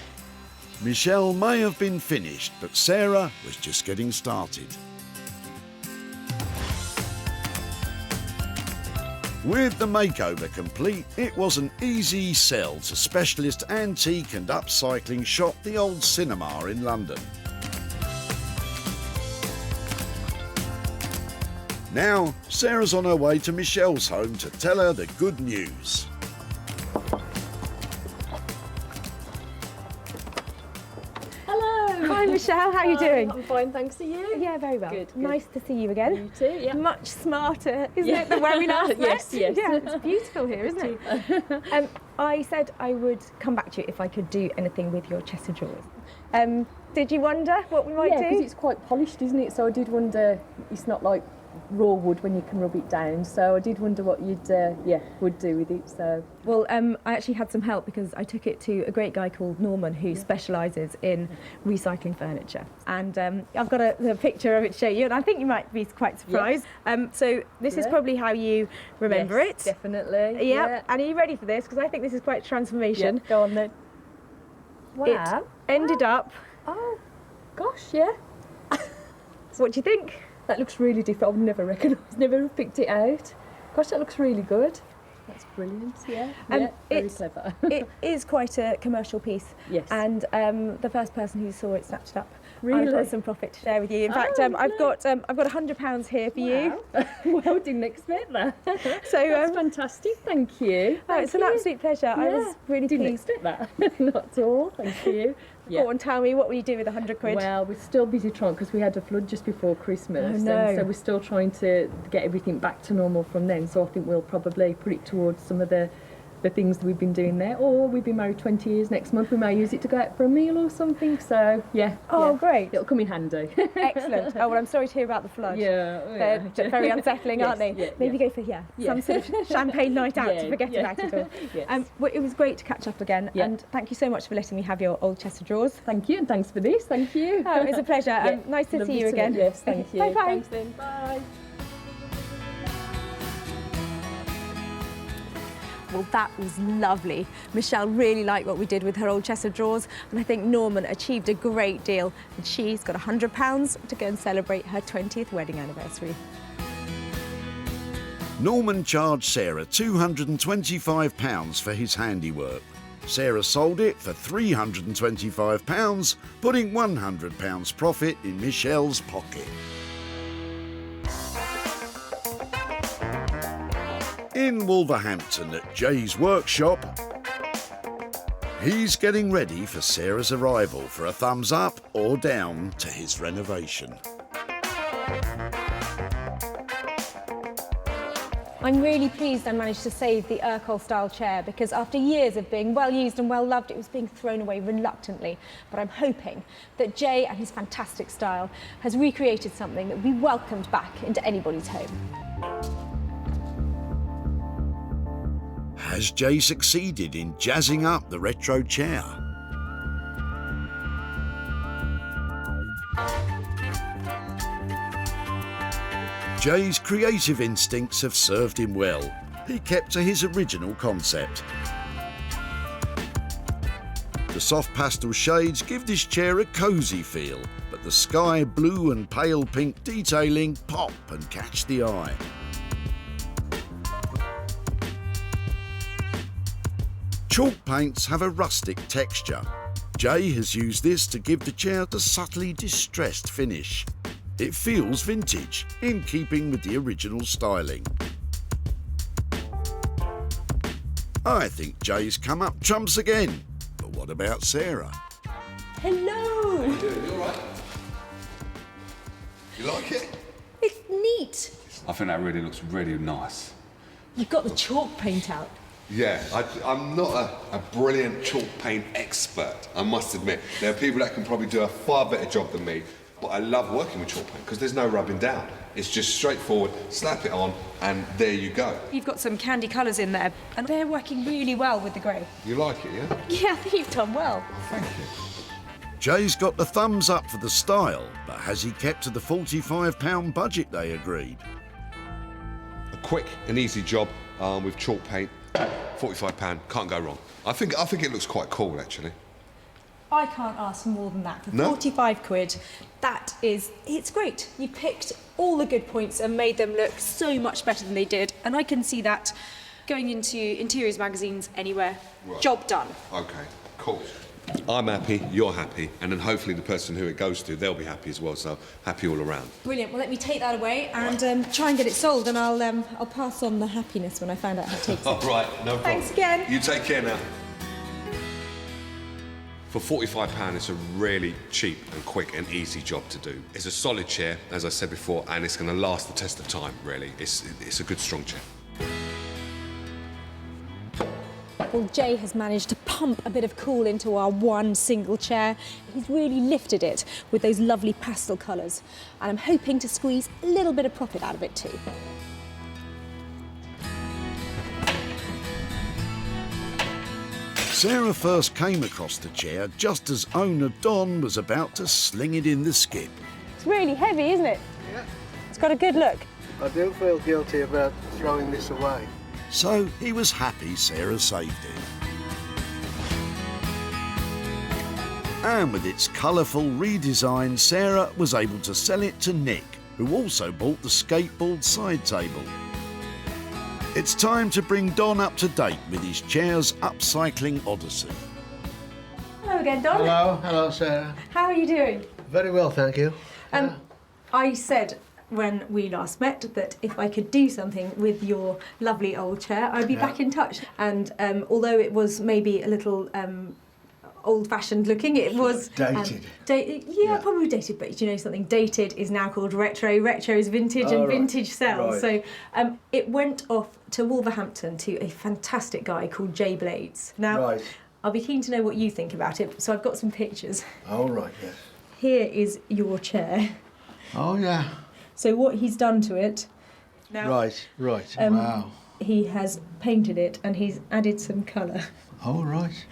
Michelle may have been finished, but Sarah was just getting started. With the makeover complete, it was an easy sell to specialist antique and upcycling shop The Old Cinema in London. Now, Sarah's on her way to Michelle's home to tell her the good news. Hello. Hi, Hi, Michelle. How are you doing? I'm fine, thanks. To you? Yeah, very well. Good. Nice to see you again. You too. Yeah. Much smarter, isn't it, than when we last met? Yes. Yeah, it's beautiful here, isn't it? I said I would come back to you if I could do anything with your chest of drawers. Did you wonder what we might do? Yeah, because it's quite polished, isn't it? So I did wonder. It's not like raw wood when you can rub it down. So I did wonder what you'd would do with it. So I actually had some help because I took it to a great guy called Norman who specialises in recycling furniture, and I've got a picture of it to show you, and I think you might be quite surprised. So this is probably how you remember it. Definitely. Yeah. And are you ready for this? Because I think this is quite a transformation. Yeah, go on then. Wow. It ended up. Oh, gosh, yeah. So what do you think? That looks really different. I've never recognised, never picked it out. Gosh, that looks really good. That's brilliant, yeah. Very clever. It is quite a commercial piece. Yes. And the first person who saw it snapped it up. Really? I've got some profit to share with you. In fact, I've got £100 here for you. Well, didn't expect that. So that's fantastic. Thank you. It's an absolute pleasure. I was really didn't pleased. expect that. Not at all. Thank you. Go on, tell me, what will you do with £100? Well, we're still busy trying because we had a flood just before Christmas. Oh, no. And so we're still trying to get everything back to normal from then. So I think we'll probably put it towards some of the things that we've been doing there. Or we've been married 20 years. Next month we may use it to go out for a meal or something. So, yeah. Oh, great. It'll come in handy. Excellent. Oh, well, I'm sorry to hear about the flood. Yeah. They're very unsettling, aren't they? Yeah, Maybe go for, some sort of champagne night out to forget about it all. Yes. Well, it was great to catch up again. Yeah. And thank you so much for letting me have your old chest of drawers. Thank you, and thanks for this. Thank you. Oh, it was a pleasure. Nice to see you again. Yes, thank you. Bye-bye. Thanks then. Bye. Well, that was lovely. Michelle really liked what we did with her old chest of drawers, and I think Norman achieved a great deal. And she's got £100 to go and celebrate her 20th wedding anniversary. Norman charged Sarah £225 for his handiwork. Sarah sold it for £325, putting £100 profit in Michelle's pocket. In Wolverhampton at Jay's workshop, he's getting ready for Sarah's arrival for a thumbs up or down to his renovation. I'm really pleased I managed to save the Urkel style chair because after years of being well used and well loved, it was being thrown away reluctantly. But I'm hoping that Jay and his fantastic style has recreated something that will be welcomed back into anybody's home. Has Jay succeeded in jazzing up the retro chair? Jay's creative instincts have served him well. He kept to his original concept. The soft pastel shades give this chair a cosy feel, but the sky blue and pale pink detailing pop and catch the eye. Chalk paints have a rustic texture. Jay has used this to give the chair the subtly distressed finish. It feels vintage, in keeping with the original styling. I think Jay's come up trumps again. But what about Sarah? Hello. How you doing? You all right? You like it? It's neat. I think that really looks really nice. You've got the chalk paint out. Yeah, I'm not a brilliant chalk paint expert, I must admit. There are people that can probably do a far better job than me, but I love working with chalk paint because there's no rubbing down. It's just straightforward, slap it on, and there you go. You've got some candy colours in there, and they're working really well with the grey. You like it, yeah? Yeah, I think you've done well. Thank you. Jay's got the thumbs up for the style, but has he kept to the £45 budget they agreed? A quick and easy job with chalk paint. £45, can't go wrong. I think it looks quite cool, actually. I can't ask for more than that. For No? 45 quid, it's great. You picked all the good points and made them look so much better than they did. And I can see that going into interiors magazines anywhere. Right. Job done. Okay, cool. I'm happy, you're happy, and then hopefully the person who it goes to, they'll be happy as well, so happy all around. Brilliant. Well, let me take that away and try and get it sold, and I'll pass on the happiness when I find out how it takes it. All right, no problem. Thanks again. You take care now. For £45, it's a really cheap and quick and easy job to do. It's a solid chair, as I said before, and it's going to last the test of time, really. It's a good, strong chair. Well, Jay has managed to pump a bit of cool into our one single chair. He's really lifted it with those lovely pastel colours, and I'm hoping to squeeze a little bit of profit out of it too. Sarah first came across the chair just as owner Don was about to sling it in the skip. It's really heavy, isn't it? Yeah. It's got a good look. I do feel guilty about throwing this away. So he was happy Sarah saved it. And with its colourful redesign, Sarah was able to sell it to Nick, who also bought the skateboard side table. It's time to bring Don up to date with his chair's upcycling odyssey. Hello again, Don. Hello, Sarah. How are you doing? Very well, thank you. I said when we last met that if I could do something with your lovely old chair, I'd be back in touch. And although it was maybe a little old-fashioned looking, it was dated. Probably dated, but you know something, dated is now called retro. Retro is vintage, and vintage sells. Right. So it went off to Wolverhampton to a fantastic guy called Jay Blades. Now, I'll be keen to know what you think about it, so I've got some pictures. Oh, right, yes. Here is your chair. Oh, yeah. So what he's done to it... Now, right, wow. He has painted it and he's added some colour. Oh, right.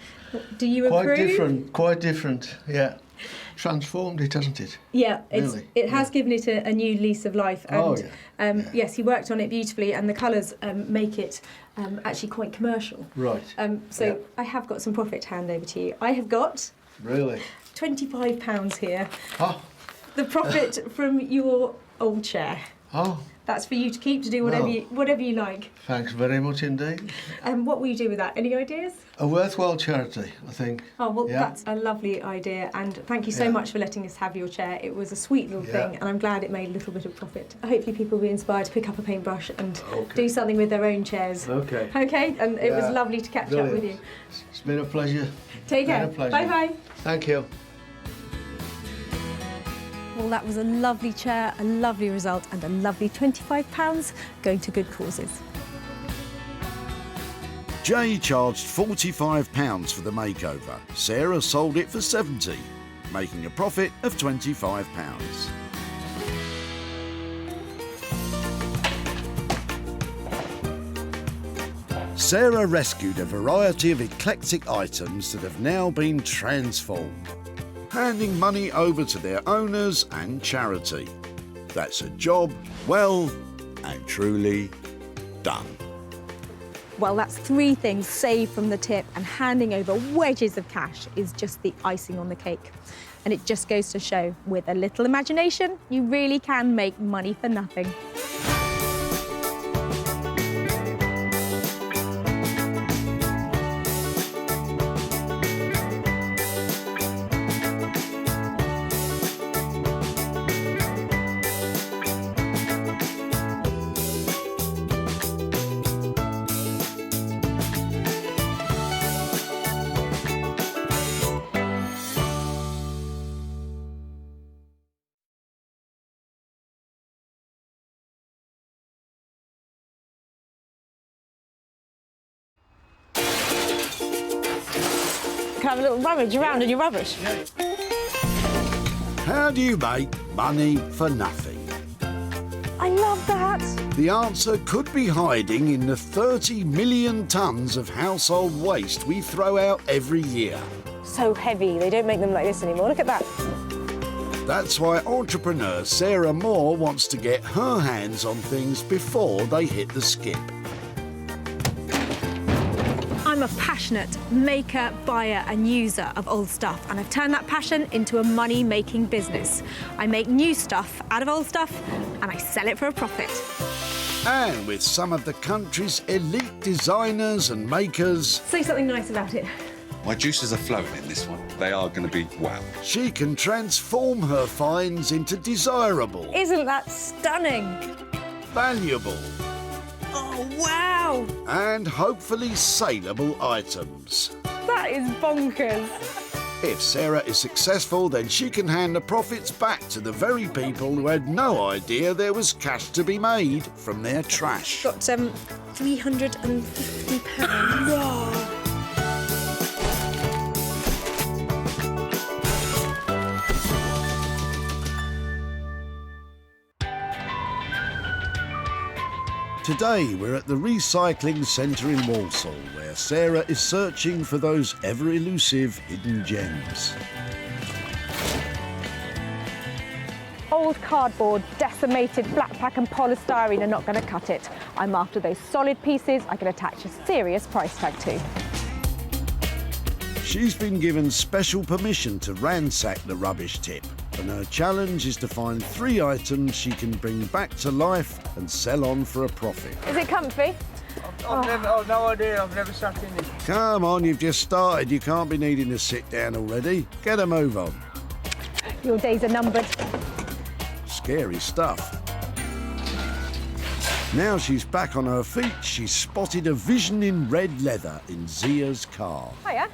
Do you approve? Quite different, yeah. Transformed it, hasn't it? Yeah, really? It has given it a new lease of life. And yes, he worked on it beautifully, and the colours make it actually quite commercial. Right. So I have got some profit to hand over to you. I have got... Really? £25 here. Oh. The profit from your old chair. Oh. That's for you to keep, to do whatever you like. Thanks very much indeed. What will you do with that? Any ideas? A worthwhile charity, I think. Oh, well, that's a lovely idea, and thank you so much for letting us have your chair. It was a sweet little thing, and I'm glad it made a little bit of profit. Hopefully people will be inspired to pick up a paintbrush and do something with their own chairs. Okay. Okay, and it was lovely to catch up with you. It's been a pleasure. Take care. Bye-bye. Thank you. Well, that was a lovely chair, a lovely result, and a lovely £25 going to good causes. Jay charged £45 for the makeover. Sarah sold it for £70, making a profit of £25. Sarah rescued a variety of eclectic items that have now been transformed, handing money over to their owners and charity. That's a job well and truly done. Well, that's 3 things saved from the tip, and handing over wedges of cash is just the icing on the cake. And it just goes to show, with a little imagination, you really can make money for nothing. Can have a little rummage around in your rubbish. How do you make money for nothing? I love that. The answer could be hiding in the 30 million tonnes of household waste we throw out every year. So heavy, they don't make them like this anymore. Look at that. That's why entrepreneur Sarah Moore wants to get her hands on things before they hit the skip. I'm a passionate maker, buyer and user of old stuff, and I've turned that passion into a money-making business. I make new stuff out of old stuff and I sell it for a profit. And with some of the country's elite designers and makers... Say something nice about it. My juices are flowing in this one. They are going to be wow. She can transform her finds into desirable... Isn't that stunning? Valuable... Oh, wow! And hopefully saleable items. That is bonkers. If Sarah is successful, then she can hand the profits back to the very people who had no idea there was cash to be made from their trash. Got £350. Whoa. Today we're at the Recycling Centre in Walsall, where Sarah is searching for those ever-elusive hidden gems. Old cardboard, decimated flat pack and polystyrene are not going to cut it. I'm after those solid pieces I can attach a serious price tag to. She's been given special permission to ransack the rubbish tip, and her challenge is to find 3 items she can bring back to life and sell on for a profit. Is it comfy? I've no idea, I've never sat in it. Come on, you've just started. You can't be needing to sit down already. Get a move on. Your days are numbered. Scary stuff. Now she's back on her feet, she's spotted a vision in red leather in Zia's car. Hiya.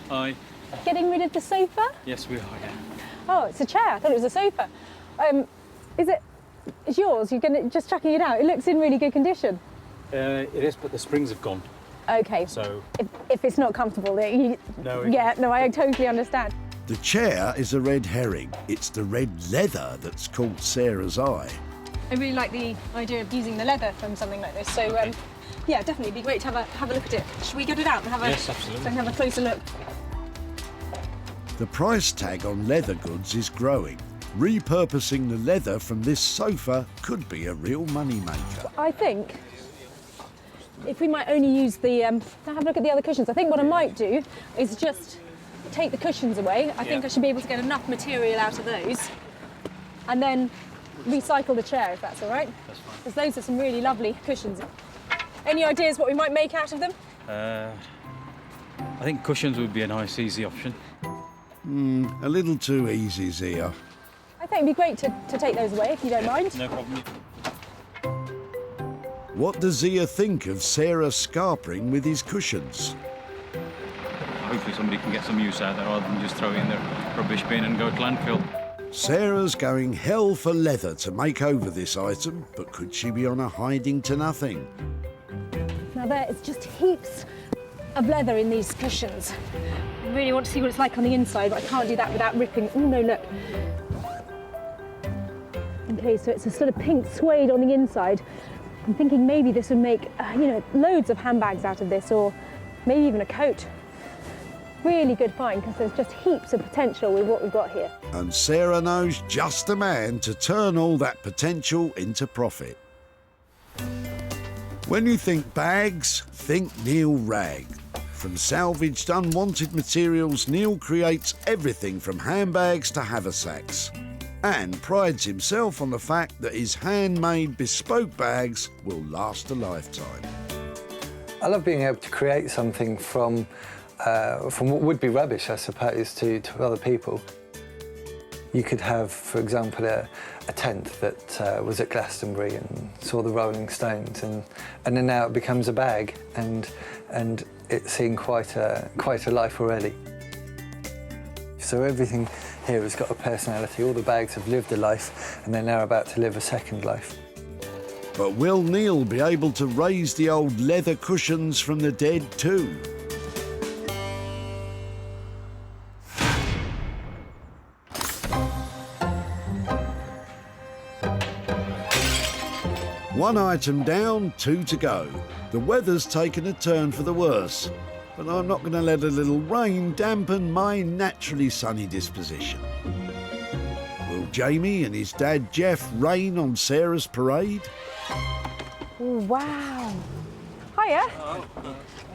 Hi. Getting rid of the sofa? Yes, we are, yeah. Oh, it's a chair. I thought it was a sofa. Is it? It's yours? You're just chucking it out? It looks in really good condition. It is, but the springs have gone. Okay. So if it's not comfortable, I totally understand. The chair is a red herring. It's the red leather that's caught Sarah's eye. I really like the idea of using the leather from something like this. So, yeah, definitely, it'd be great to have a look at it. Should we get it out and have a yes, absolutely. So I can have a closer look? The price tag on leather goods is growing. Repurposing the leather from this sofa could be a real money maker. I think if we might only use the, have a look at the other cushions. I think what I might do is just take the cushions away. I think I should be able to get enough material out of those and then recycle the chair, if that's all right. That's fine. Because those are some really lovely cushions. Any ideas what we might make out of them? I think cushions would be a nice, easy option. A little too easy, Zia. I think it'd be great to take those away, if you don't mind. No problem. What does Zia think of Sarah scarpering with his cushions? Hopefully somebody can get some use out of it rather than just throw it in their rubbish bin and go to landfill. Sarah's going hell for leather to make over this item, but could she be on a hiding to nothing? Now there is just heaps of leather in these cushions. I really want to see what it's like on the inside, but I can't do that without ripping. Oh no, look. Okay, so it's a sort of pink suede on the inside. I'm thinking maybe this would make, loads of handbags out of this, or maybe even a coat. Really good find, because there's just heaps of potential with what we've got here. And Sarah knows just the man to turn all that potential into profit. When you think bags, think Neil Ragg. From salvaged unwanted materials, Neil creates everything from handbags to haversacks, and prides himself on the fact that his handmade bespoke bags will last a lifetime. I love being able to create something from what would be rubbish, I suppose, to other people. You could have, for example, a tent that was at Glastonbury and saw the Rolling Stones, and then now it becomes a bag, and it's seen quite a life already. So everything here has got a personality. All the bags have lived a life, and they're now about to live a second life. But will Neil be able to raise the old leather cushions from the dead too? One item down, 2 to go. The weather's taken a turn for the worse, but I'm not going to let a little rain dampen my naturally sunny disposition. Will Jamie and his dad Jeff rain on Sarah's parade? Oh, wow. Hiya.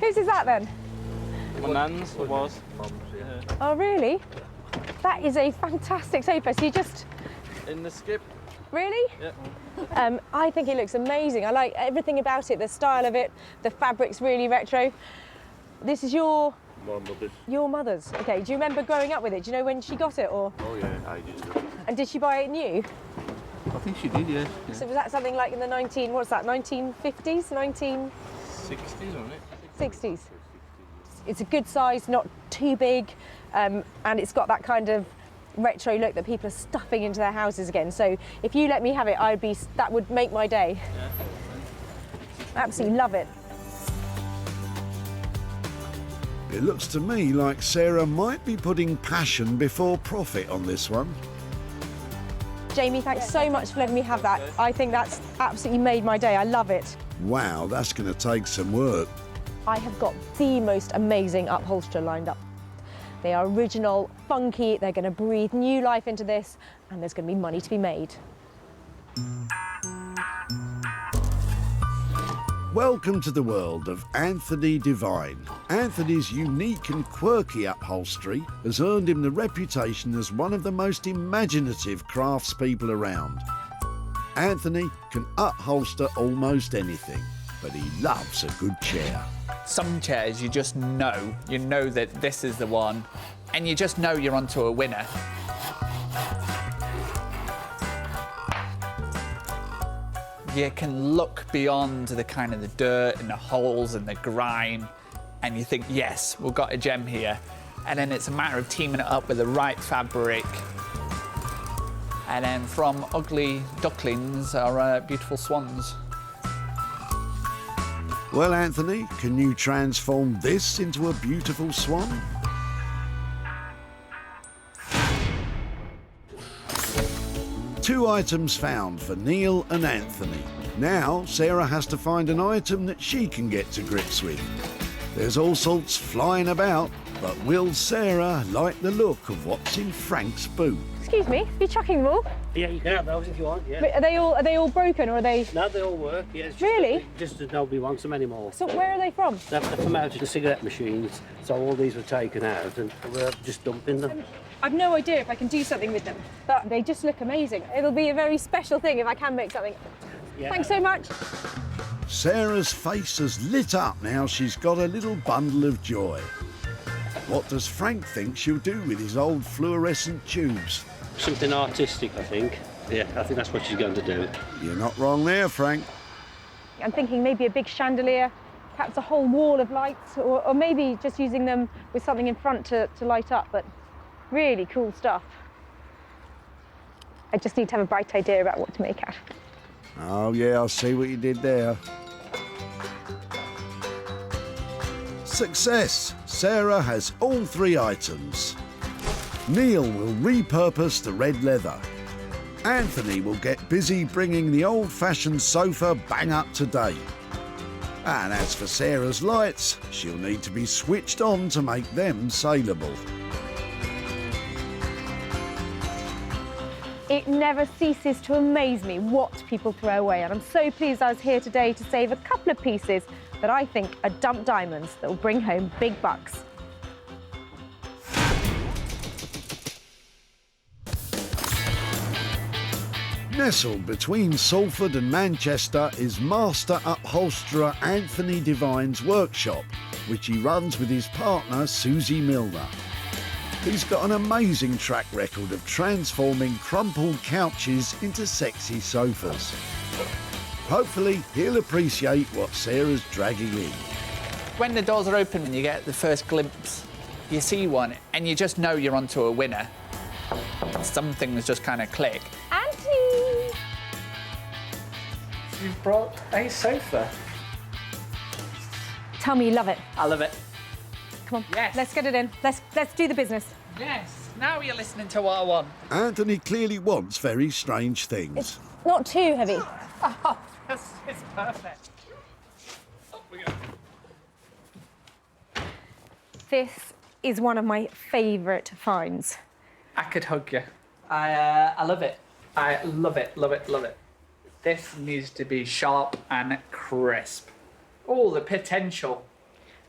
Whose is that then? My nan's, it was. Oh, really? That is a fantastic sofa. So you just... In the skip. Really? Yeah. I think it looks amazing. I like everything about it, the style of it, the fabric's really retro. This is your mother's. Okay, do you remember growing up with it? Do you know when she got it, or? Oh yeah, I did. And did she buy it new? I think she did, yeah. So was that something like in the 1950s, 60s, wasn't it? 60s. It's a good size, not too big, and it's got that kind of retro look that people are stuffing into their houses again. So if you let me have it, that would make my day. Absolutely love it. It looks to me like Sarah might be putting passion before profit on this one. Jamie, thanks so much for letting me have that. I think that's absolutely made my day. I love it. Wow, that's going to take some work. I have got the most amazing upholsterer lined up. They are original, funky, they're going to breathe new life into this, and there's going to be money to be made. Welcome to the world of Anthony Devine. Anthony's unique and quirky upholstery has earned him the reputation as one of the most imaginative craftspeople around. Anthony can upholster almost anything, but he loves a good chair. Some chairs you just know, that this is the one, and you just know you're onto a winner. You can look beyond the kind of the dirt and the holes and the grime, and you think, yes, we've got a gem here. And then it's a matter of teaming it up with the right fabric. And then from ugly ducklings are beautiful swans. Well, Anthony, can you transform this into a beautiful swan? Two items found for Neil and Anthony. Now, Sarah has to find an item that she can get to grips with. There's all sorts flying about, but will Sarah like the look of what's in Frank's boot? Excuse me, are you chucking them all? Yeah, you can have those if you want, yeah. But are they all broken, or are they... No, they all work, yeah. It's just really? Just that nobody wants them anymore. So where are they from? They're from out of the cigarette machines, so all these were taken out and we're just dumping them. I've no idea if I can do something with them, but they just look amazing. It'll be a very special thing if I can make something. Yeah. Thanks so much. Sarah's face has lit up now she's got a little bundle of joy. What does Frank think she'll do with his old fluorescent tubes? Something artistic, I think. Yeah, I think that's what she's going to do. You're not wrong there, Frank. I'm thinking maybe a big chandelier, perhaps a whole wall of lights, or maybe just using them with something in front to light up, but really cool stuff. I just need to have a bright idea about what to make out. Oh yeah, I see what you did there. Success! Sarah has all three items. Neil will repurpose the red leather. Anthony will get busy bringing the old-fashioned sofa bang up to date. And as for Sarah's lights, she'll need to be switched on to make them saleable. It never ceases to amaze me what people throw away, and I'm so pleased I was here today to save a couple of pieces that I think are dump diamonds that will bring home big bucks. Nestled between Salford and Manchester is master upholsterer Anthony Devine's workshop, which he runs with his partner Susie Milner. He's got an amazing track record of transforming crumpled couches into sexy sofas. Hopefully, he'll appreciate what Sarah's dragging in. When the doors are open and you get the first glimpse, you see one and you just know you're onto a winner. Some things just kind of click. Auntie! You've brought a sofa. Tell me you love it. I love it. Come on, yes. Let's get it in. Let's do the business. Yes, now you're listening to what I want. Anthony clearly wants very strange things. It's not too heavy. Oh, this is perfect. Up we go. This is one of my favourite finds. I could hug you. I love it. I love it, love it, love it. This needs to be sharp and crisp. Oh, the potential.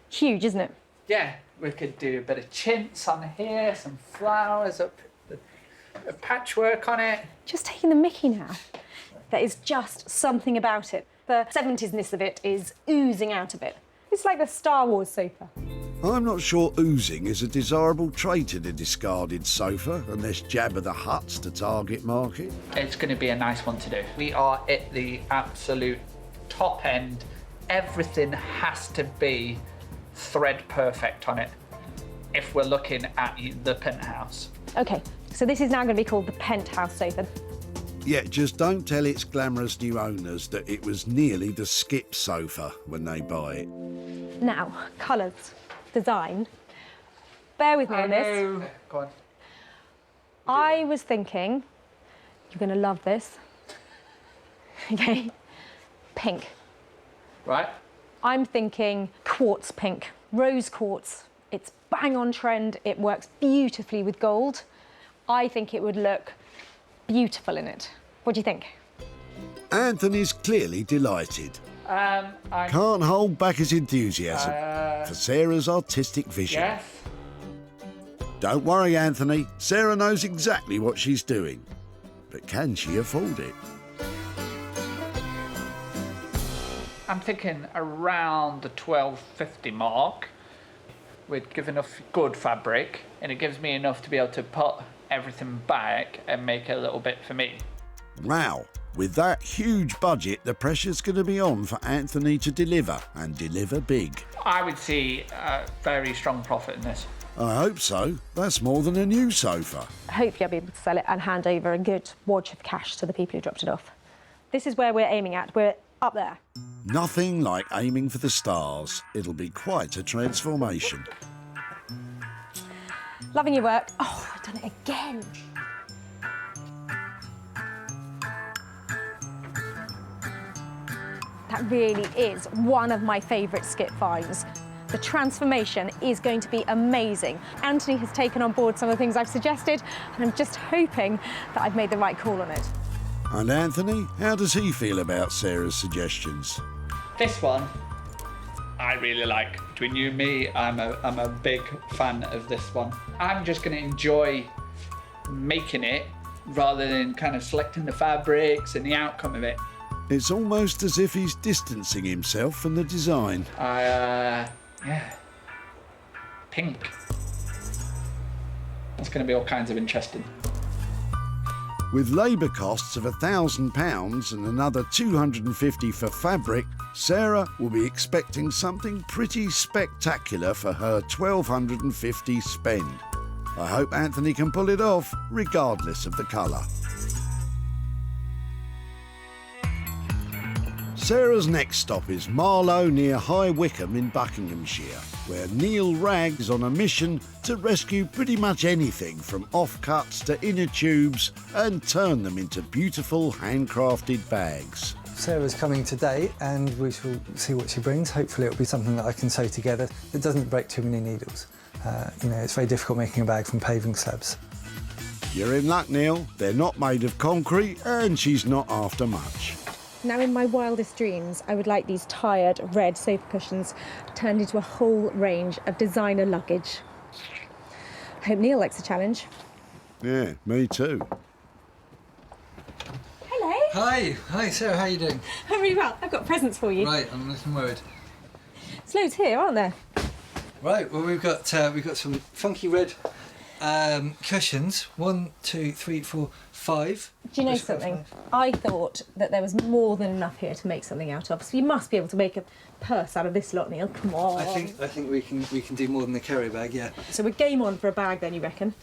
Huge, isn't it? Yeah, we could do a bit of chintz on here, some flowers, a patchwork on it. Just taking the mickey now. There is just something about it. The 70s-ness of it is oozing out of it. It's like the Star Wars sofa. I'm not sure oozing is a desirable trait in a discarded sofa, unless Jabba the Hutt's the target market. It's going to be a nice one to do. We are at the absolute top end. Everything has to be thread perfect on it. if we're looking at the penthouse. Okay, so this is now going to be called the penthouse sofa. Yeah, just don't tell its glamorous new owners that it was nearly the skip sofa when they buy it. Now, colours, design. Bear with me on this. Go on. I was thinking, you're going to love this. Okay, pink. Right. I'm thinking quartz pink, rose quartz. It's bang on trend. It works beautifully with gold. I think it would look beautiful in it. What do you think? Anthony's clearly delighted. Can't hold back his enthusiasm for Sarah's artistic vision. Yes. Don't worry, Anthony. Sarah knows exactly what she's doing. But can she afford it? I'm thinking around the £12.50 mark. We'd give enough good fabric, and it gives me enough to be able to put everything back and make a little bit for me. Wow. With that huge budget, the pressure's going to be on for Anthony to deliver, and deliver big. I would see a very strong profit in this. I hope so. That's more than a new sofa. Hopefully I'll be able to sell it and hand over a good wad of cash to the people who dropped it off. This is where we're aiming at. We're up there. Nothing like aiming for the stars. It'll be quite a transformation. Loving your work. Oh, I've done it again. That really is one of my favourite skip finds. The transformation is going to be amazing. Anthony has taken on board some of the things I've suggested, and I'm just hoping that I've made the right call on it. And Anthony, how does he feel about Sarah's suggestions? This one, I really like. Between you and me, I'm a big fan of this one. I'm just going to enjoy making it rather than kind of selecting the fabrics and the outcome of it. It's almost as if he's distancing himself from the design. Yeah. Pink. That's going to be all kinds of interesting. With labour costs of £1,000 and another £250 for fabric, Sarah will be expecting something pretty spectacular for her £1,250 spend. I hope Anthony can pull it off, regardless of the colour. Sarah's next stop is Marlow near High Wycombe in Buckinghamshire, where Neil Ragg is on a mission to rescue pretty much anything from offcuts to inner tubes and turn them into beautiful handcrafted bags. Sarah's coming today and we shall see what she brings. Hopefully it'll be something that I can sew together that doesn't break too many needles. It's very difficult making a bag from paving slabs. You're in luck, Neil. They're not made of concrete and she's not after much. Now, in my wildest dreams, I would like these tired red sofa cushions turned into a whole range of designer luggage. I hope Neil likes the challenge. Yeah, me too. Hello. Hi Sarah, how are you doing? I'm really well. I've got presents for you. Right, I'm looking worried. There's loads here, aren't there? Right, well we've got some funky red cushions. 1, 2, 3, 4, 5. Do you know something? I thought that there was more than enough here to make something out of. So you must be able to make a purse out of this lot, Neil. Come on. I think we can do more than a carry bag, yeah. So we're game on for a bag then, you reckon?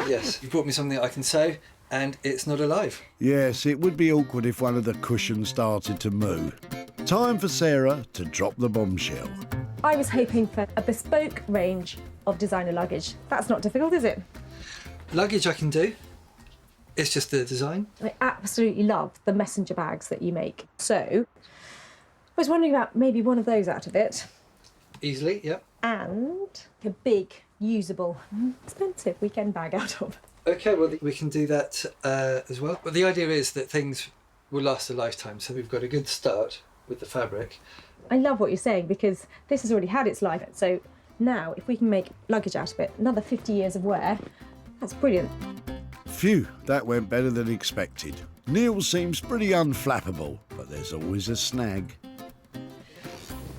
Yes. You brought me something that I can sew, and it's not alive. Yes, it would be awkward if one of the cushions started to moo. Time for Sarah to drop the bombshell. I was hoping for a bespoke range of designer luggage. That's not difficult, is it? Luggage I can do. It's just the design. I absolutely love the messenger bags that you make. So, I was wondering about maybe one of those out of it. Easily, yep. And a big, usable, expensive weekend bag out of. Okay, well, we can do that as well. But the idea is that things will last a lifetime, so we've got a good start with the fabric. I love what you're saying because this has already had its life. So now, if we can make luggage out of it, another 50 years of wear, that's brilliant. Phew, that went better than expected. Neil seems pretty unflappable, but there's always a snag.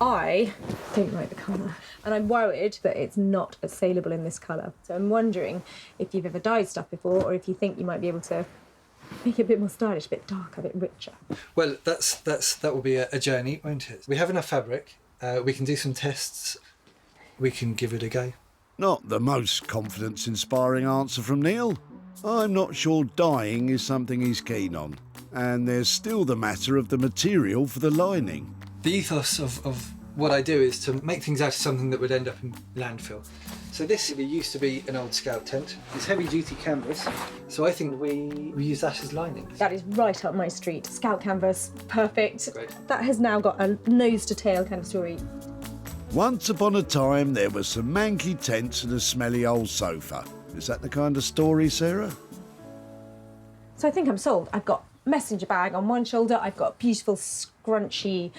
I don't like the colour, and I'm worried that it's not as saleable in this colour. So I'm wondering if you've ever dyed stuff before, or if you think you might be able to make it a bit more stylish, a bit darker, a bit richer. Well, that will be a journey, won't it? We have enough fabric. We can do some tests. We can give it a go. Not the most confidence-inspiring answer from Neil. I'm not sure dyeing is something he's keen on. And there's still the matter of the material for the lining. The ethos of what I do is to make things out of something that would end up in landfill. So this used to be an old scout tent. It's heavy-duty canvas, so I think we use that as lining. That is right up my street. Scout canvas, perfect. Great. That has now got a nose to tail kind of story. Once upon a time, there were some manky tents and a smelly old sofa. Is that the kind of story, Sarah? So I think I'm sold. I've got messenger bag on one shoulder, I've got beautiful, scrunchy,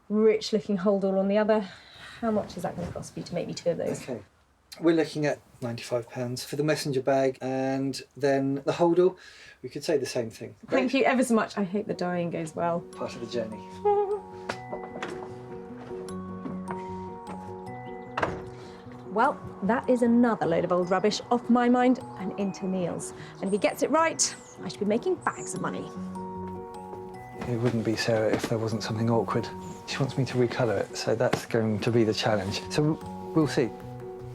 rich-looking holdall on the other. How much is that going to cost me to make me 2 of those? Okay. We're looking at £95 for the messenger bag, and then the holdall, we could say the same thing. Thank you ever so much. I hope the dyeing goes well. Part of the journey. Well, that is another load of old rubbish off my mind and into Neil's. And if he gets it right, I should be making bags of money. It wouldn't be Sarah if there wasn't something awkward. She wants me to recolour it, so that's going to be the challenge. So we'll see.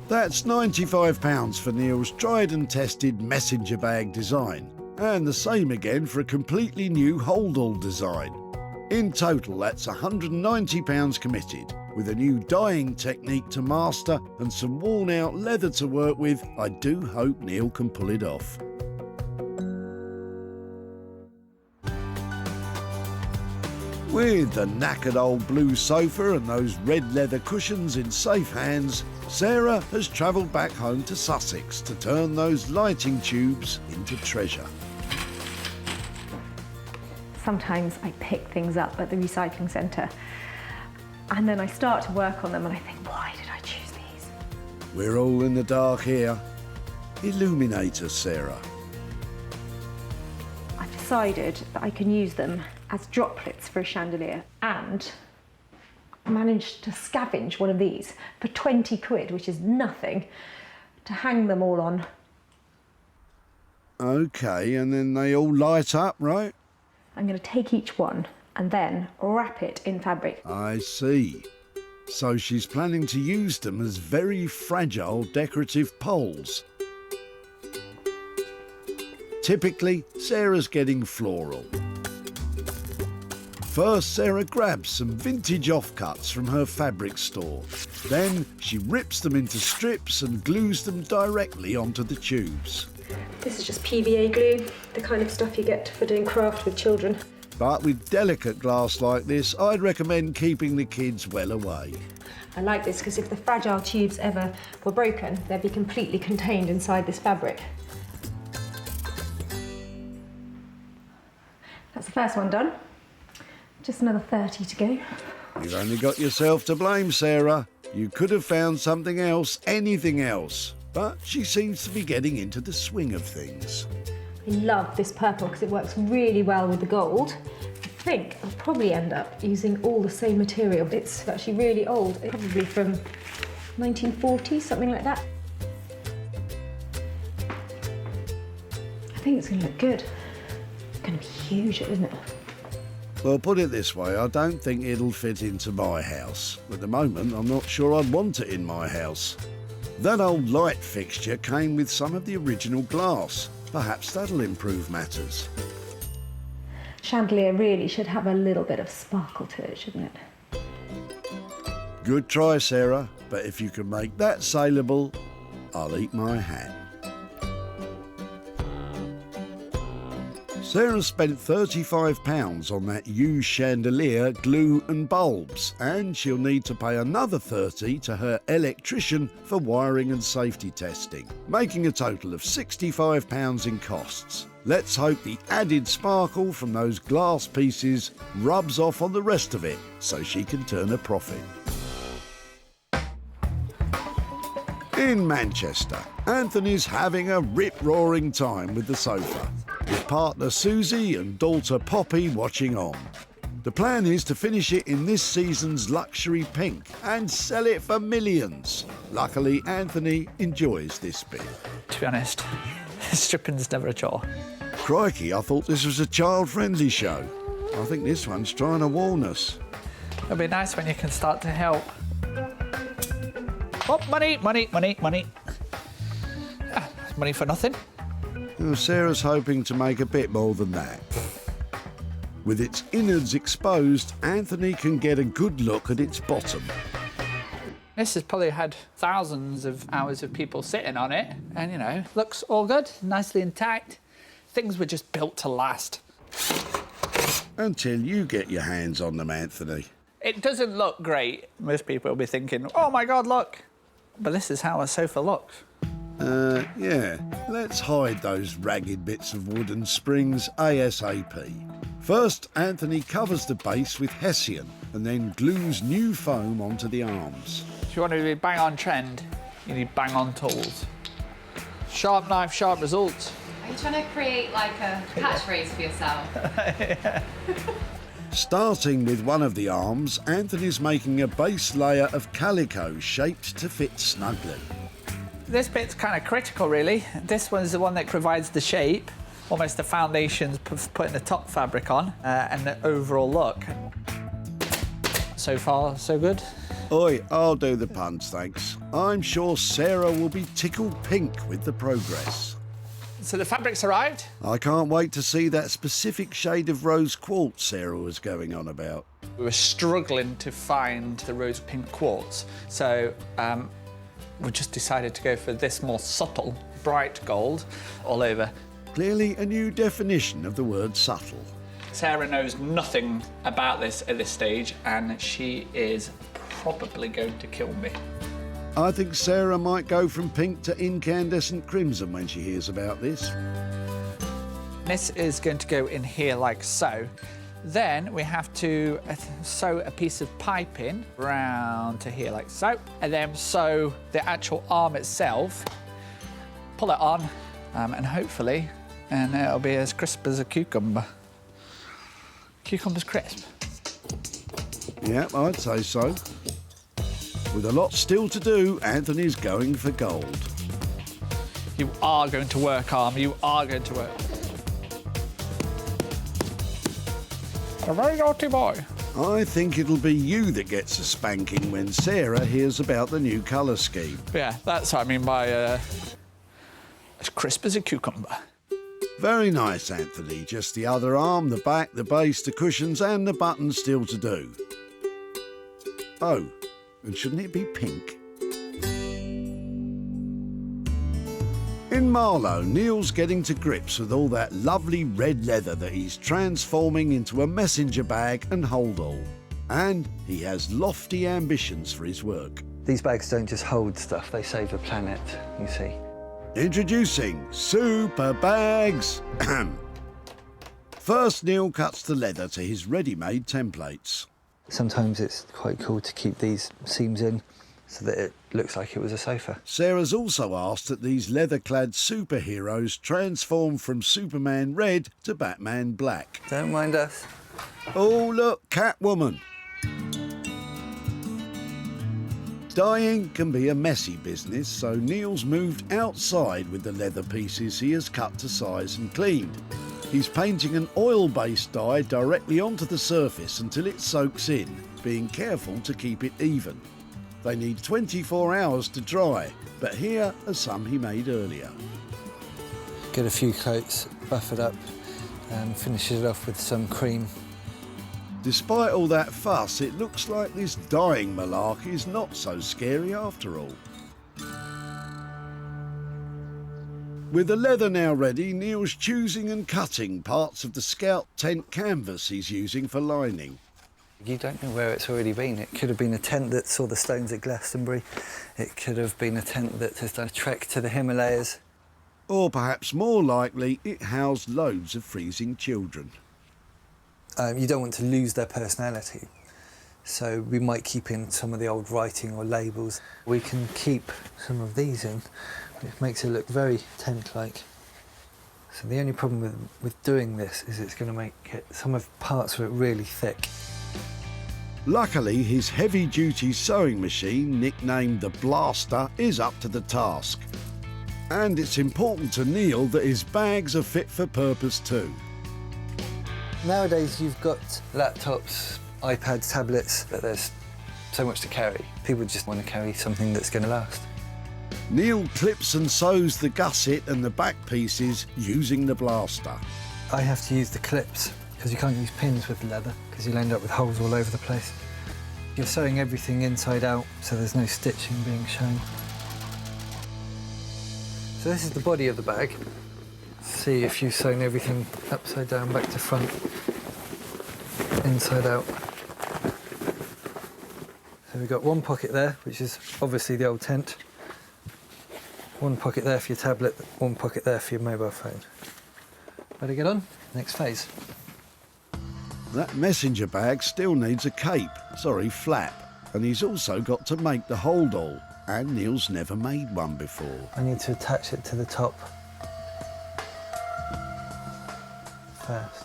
That's £95 for Neil's tried and tested messenger bag design, and the same again for a completely new holdall design. In total, that's £190 committed. With a new dyeing technique to master and some worn-out leather to work with, I do hope Neil can pull it off. With the knackered old blue sofa and those red leather cushions in safe hands, Sarah has travelled back home to Sussex to turn those lighting tubes into treasure. Sometimes I pick things up at the recycling centre and then I start to work on them and I think, why did I choose these? We're all in the dark here. Illuminate us, Sarah. I've decided that I can use them as droplets for a chandelier, and managed to scavenge one of these for 20 quid, which is nothing, to hang them all on. OK, and then they all light up, right? I'm going to take each one and then wrap it in fabric. I see. So she's planning to use them as very fragile decorative poles. Typically, Sarah's getting floral. First, Sarah grabs some vintage offcuts from her fabric store. Then she rips them into strips and glues them directly onto the tubes. This is just PVA glue, the kind of stuff you get for doing craft with children. But with delicate glass like this, I'd recommend keeping the kids well away. I like this because if the fragile tubes ever were broken, they'd be completely contained inside this fabric. That's the first one done. Just another 30 to go. You've only got yourself to blame, Sarah. You could have found something else, anything else. But she seems to be getting into the swing of things. I love this purple because it works really well with the gold. I think I'll probably end up using all the same material. It's actually really old, probably from 1940, something like that. I think it's going to look good. It's going to be huge, isn't it? Well, put it this way, I don't think it'll fit into my house. At the moment, I'm not sure I'd want it in my house. That old light fixture came with some of the original glass. Perhaps that'll improve matters. Chandelier really should have a little bit of sparkle to it, shouldn't it? Good try, Sarah, but if you can make that saleable, I'll eat my hat. Sarah spent £35 on that used chandelier, glue and bulbs, and she'll need to pay another £30 to her electrician for wiring and safety testing, making a total of £65 in costs. Let's hope the added sparkle from those glass pieces rubs off on the rest of it so she can turn a profit. In Manchester, Anthony's having a rip-roaring time with the sofa, with partner Susie and daughter Poppy watching on. The plan is to finish it in this season's luxury pink and sell it for millions. Luckily, Anthony enjoys this bit. To be honest, stripping's never a chore. Crikey, I thought this was a child-friendly show. I think this one's trying to warn us. It'll be nice when you can start to help. Oh, money, money, money, money. money for nothing. Well, Sarah's hoping to make a bit more than that. With its innards exposed, Anthony can get a good look at its bottom. This has probably had thousands of hours of people sitting on it, and, you know, looks all good, nicely intact. Things were just built to last. Until you get your hands on them, Anthony. It doesn't look great. Most people will be thinking, oh my God, look. But this is how a sofa looks. Yeah. Let's hide those ragged bits of wood and springs ASAP. First, Anthony covers the base with Hessian and then glues new foam onto the arms. If you want to be bang on trend, you need bang on tools. Sharp knife, sharp results. Are you trying to create like a catchphrase for yourself? Yeah. Starting with one of the arms, Anthony's making a base layer of calico shaped to fit snugly. This bit's kind of critical, really. This one's the one that provides the shape, almost the foundations putting the top fabric on, and the overall look. So far, so good. Oi, I'll do the puns, thanks. I'm sure Sarah will be tickled pink with the progress. So the fabric's arrived? I can't wait to see that specific shade of rose quartz Sarah was going on about. We were struggling to find the rose pink quartz, so we just decided to go for this more subtle, bright gold all over. Clearly a new definition of the word subtle. Sarah knows nothing about this at this stage, and she is probably going to kill me. I think Sarah might go from pink to incandescent crimson when she hears about this. This is going to go in here like so. Then we have to sew a piece of pipe in round to here like so, and then sew the actual arm itself, pull it on, and hopefully, and it'll be as crisp as a cucumber. Cucumber's crisp. Yeah, I'd say so. With a lot still to do, Anthony's going for gold. You are going to work, arm. You are going to work. A very naughty boy. I think it'll be you that gets a spanking when Sarah hears about the new colour scheme. Yeah, that's what I mean by as crisp as a cucumber. Very nice, Anthony. Just the other arm, the back, the base, the cushions and the buttons still to do. Oh, and shouldn't it be pink? In Marlow, Neil's getting to grips with all that lovely red leather that he's transforming into a messenger bag and hold-all. And he has lofty ambitions for his work. These bags don't just hold stuff, they save the planet, you see. Introducing Super Bags. First, Neil cuts the leather to his ready-made templates. Sometimes it's quite cool to keep these seams in so that it looks like it was a sofa. Sarah's also asked that these leather-clad superheroes transform from Superman Red to Batman Black. Don't mind us. Oh, look, Catwoman. Dyeing can be a messy business, so Neil's moved outside with the leather pieces he has cut to size and cleaned. He's painting an oil-based dye directly onto the surface until it soaks in, being careful to keep it even. They need 24 hours to dry, but here are some he made earlier. Get a few coats, buff it up, and finish it off with some cream. Despite all that fuss, it looks like this dyeing malarkey is not so scary after all. With the leather now ready, Neil's choosing and cutting parts of the Scout tent canvas he's using for lining. You don't know where it's already been. It could have been a tent that saw the stones at Glastonbury. It could have been a tent that has done a trek to the Himalayas. Or perhaps more likely, it housed loads of freezing children. You don't want to lose their personality. So we might keep in some of the old writing or labels. We can keep some of these in, which makes it look very tent-like. So the only problem with doing this is it's going to make some of parts of it really thick. Luckily, his heavy-duty sewing machine, nicknamed the Blaster, is up to the task. And it's important to Neil that his bags are fit for purpose too. Nowadays, you've got laptops, iPads, tablets, but there's so much to carry. People just want to carry something that's going to last. Neil clips and sews the gusset and the back pieces using the blaster. I have to use the clips because you can't use pins with the leather because you'll end up with holes all over the place. You're sewing everything inside out so there's no stitching being shown. So this is the body of the bag. See if you've sewn everything upside down, back to front, inside out. So we've got one pocket there, which is obviously the old tent. One pocket there for your tablet, one pocket there for your mobile phone. Ready to get on? Next phase. That messenger bag still needs a cape, flap, and he's also got to make the holdall, and Neil's never made one before. I need to attach it to the top first,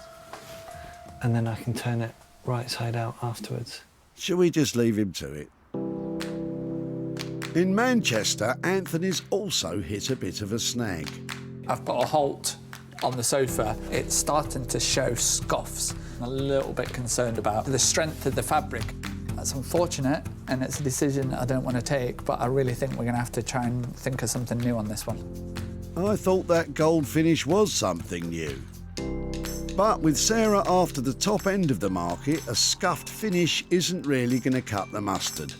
and then I can turn it right side out afterwards. Shall we just leave him to it? In Manchester, Anthony's also hit a bit of a snag. I've put a halt on the sofa. It's starting to show scuffs. I'm a little bit concerned about the strength of the fabric. That's unfortunate, and it's a decision I don't want to take, but I really think we're going to have to try and think of something new on this one. I thought that gold finish was something new. But with Sarah after the top end of the market, a scuffed finish isn't really going to cut the mustard.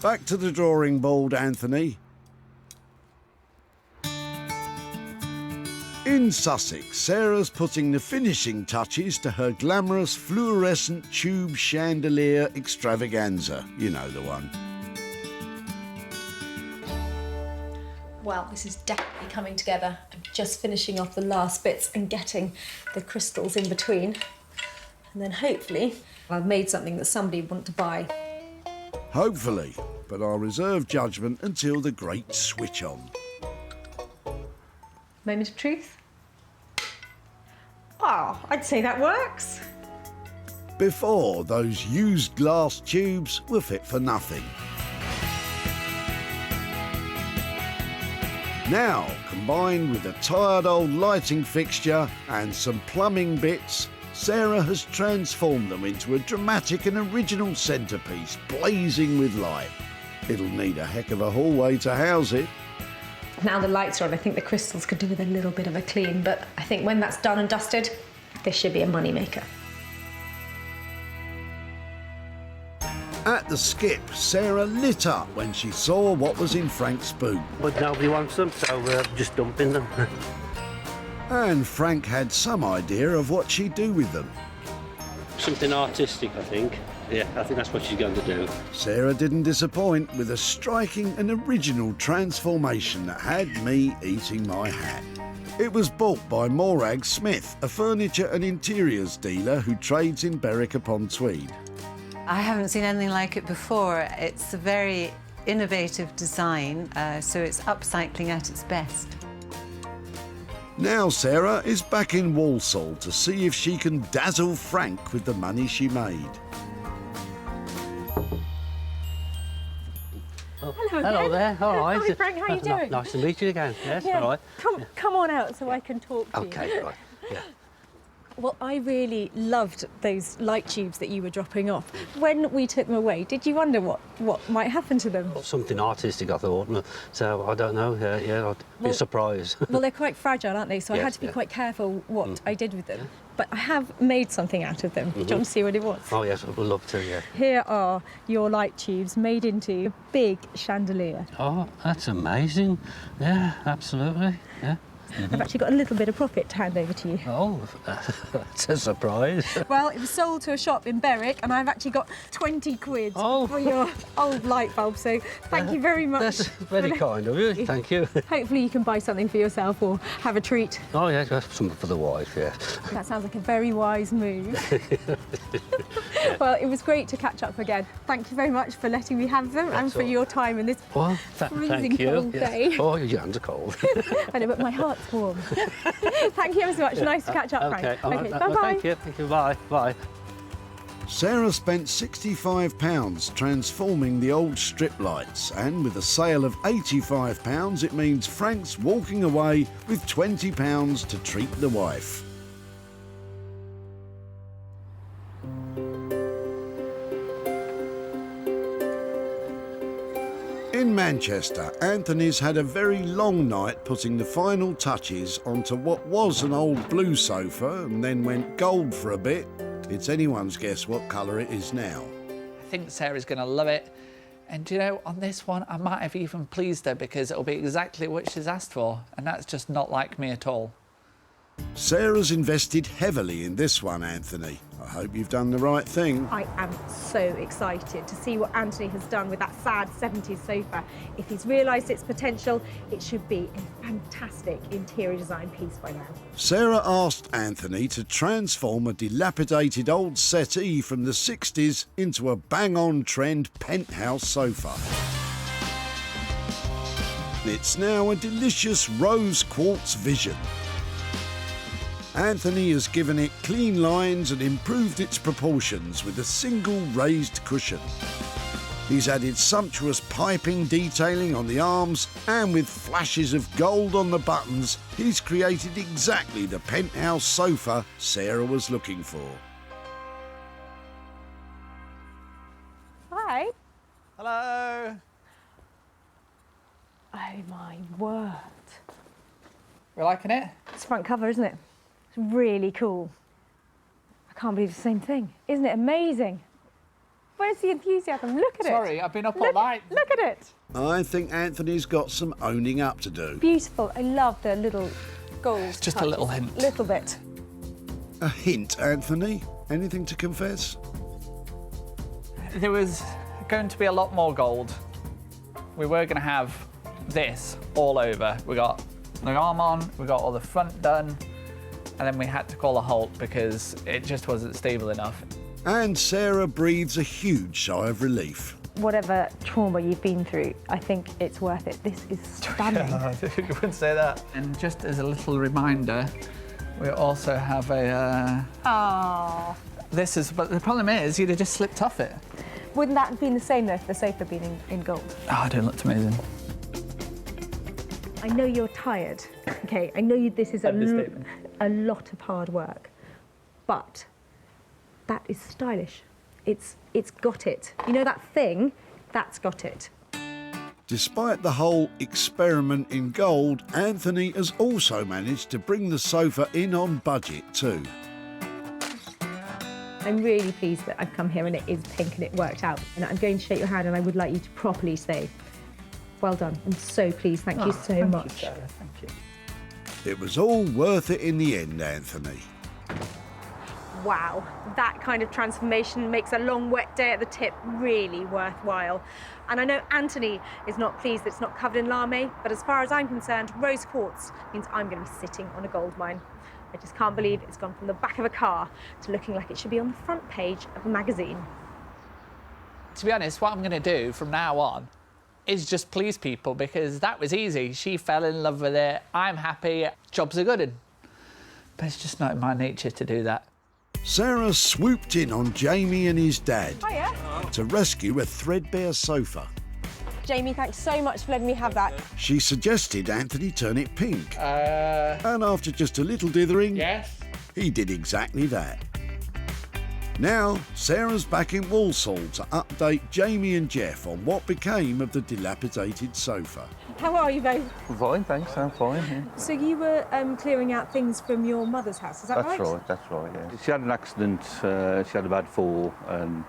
Back to the drawing board, Anthony. In Sussex, Sarah's putting the finishing touches to her glamorous fluorescent tube chandelier extravaganza. You know the one. Well, this is definitely coming together. I'm just finishing off the last bits and getting the crystals in between. And then hopefully I've made something that somebody would want to buy. Hopefully, but I'll reserve judgment until the great switch on. Moment of truth? Oh, I'd say that works. Before, those used glass tubes were fit for nothing. Now, combined with a tired old lighting fixture and some plumbing bits, Sarah has transformed them into a dramatic and original centrepiece blazing with light. It'll need a heck of a hallway to house it. Now the lights are on, I think the crystals could do with a little bit of a clean, but I think when that's done and dusted, this should be a moneymaker. At the skip, Sarah lit up when she saw what was in Frank's boot. But nobody wants them, so we're just dumping them. And Frank had some idea of what she'd do with them. Something artistic, I think. Yeah, I think that's what she's going to do. Sarah didn't disappoint with a striking and original transformation that had me eating my hat. It was bought by Morag Smith, a furniture and interiors dealer who trades in Berwick-upon-Tweed. I haven't seen anything like it before. It's a very innovative design, so it's upcycling at its best. Now Sarah is back in Walsall to see if she can dazzle Frank with the money she made. Oh, Hello there. All right. Hi, Frank. How are you doing? Nice to meet you again. Yes, Yeah. all right. Come on out so I can talk to you. Okay, right. Yeah. Well, I really loved those light tubes that you were dropping off. When we took them away, did you wonder what might happen to them? Something artistic, I thought. So I don't know. Yeah, I'd be surprised. Well, they're quite fragile, aren't they? So I Yes, had to be yeah. quite careful what I did with them. But I have made something out of them. Do you want to see what it was? Oh yes, I would love to. Yeah. Here are your light tubes made into a big chandelier. Oh, that's amazing. Yeah, absolutely. Yeah. I've actually got a little bit of profit to hand over to you. Oh, that's a surprise. Well, it was sold to a shop in Berwick, and I've actually got 20 quid for your old light bulb, so thank you very much. That's very kind of you. Thank you. Hopefully you can buy something for yourself or have a treat. Oh, yeah, that's something for the wife, yeah. That sounds like a very wise move. Well, it was great to catch up again. Thank you very much for letting me have them and for your time in this freezing thank you. cold day. Oh, your hands are cold. I know, but my heart's warm. Thank you ever so much. Yeah. Nice to catch up, Frank. Okay, bye-bye. Thank you. Thank you. Bye. Bye. Sarah spent £65 transforming the old strip lights, and with a sale of £85, it means Frank's walking away with £20 to treat the wife. In Manchester, Anthony's had a very long night putting the final touches onto what was an old blue sofa and then went gold for a bit. It's anyone's guess what colour it is now. I think Sarah's going to love it. And you know, on this one, I might have even pleased her because it'll be exactly what she's asked for. And that's just not like me at all. Sarah's invested heavily in this one, Anthony. I hope you've done the right thing. I am so excited to see what Anthony has done with that sad 70s sofa. If he's realised its potential, it should be a fantastic interior design piece by now. Sarah asked Anthony to transform a dilapidated old settee from the 60s into a bang-on trend penthouse sofa. It's now a delicious rose quartz vision. Anthony has given it clean lines and improved its proportions with a single raised cushion. He's added sumptuous piping detailing on the arms, and with flashes of gold on the buttons, he's created exactly the penthouse sofa Sarah was looking for. Hi. Hello. Oh my word. We're liking it? It's front cover, isn't it? It's really cool. I can't believe it's the same thing. Isn't it amazing? Where's the enthusiasm? Look at it. Sorry, I've been up all night. Look at it. I think Anthony's got some owning up to do. Beautiful. I love the little gold Just a touches. little hint. Little bit. A hint, Anthony? Anything to confess? There was going to be a lot more gold. We were going to have this all over. We got the arm on, we got all the front done, and then we had to call a halt because it just wasn't stable enough. And Sarah breathes a huge sigh of relief. Whatever trauma you've been through, I think it's worth it. This is stunning. You wouldn't say that. And just as a little reminder, we also have a... Oh. This is, but the problem is, you'd have just slipped off it. Wouldn't that have been the same though if the sofa had been in gold? Oh, it looked amazing. I know you're tired, okay? I know this is a lot of hard work, but that is stylish. It's got it. You know that thing? That's got it. Despite the whole experiment in gold, Anthony has also managed to bring the sofa in on budget too. I'm really pleased that I've come here and it is pink and it worked out. And I'm going to shake your hand and I would like you to properly say, well done. I'm so pleased. Thank you so much. Thank you, Sarah. Thank you. It was all worth it in the end, Anthony. Wow, that kind of transformation makes a long wet day at the tip really worthwhile. And I know Anthony is not pleased that it's not covered in lame, but as far as I'm concerned, rose quartz means I'm going to be sitting on a gold mine. I just can't believe it's gone from the back of a car to looking like it should be on the front page of a magazine. To be honest, what I'm going to do from now on is just please people, because that was easy. She fell in love with it. I'm happy. Jobs are good. But it's just not in my nature to do that. Sarah swooped in on Jamie and his dad Hiya. to rescue a threadbare sofa. Jamie, thanks so much for letting me have that. She suggested Anthony turn it pink. And after just a little dithering, yes, he did exactly that. Now, Sarah's back in Walsall to update Jamie and Jeff on what became of the dilapidated sofa. How are you both? Fine, thanks, I'm fine. Yeah. So you were clearing out things from your mother's house, is that right? That's right, yeah. She had an accident, she had a bad fall, and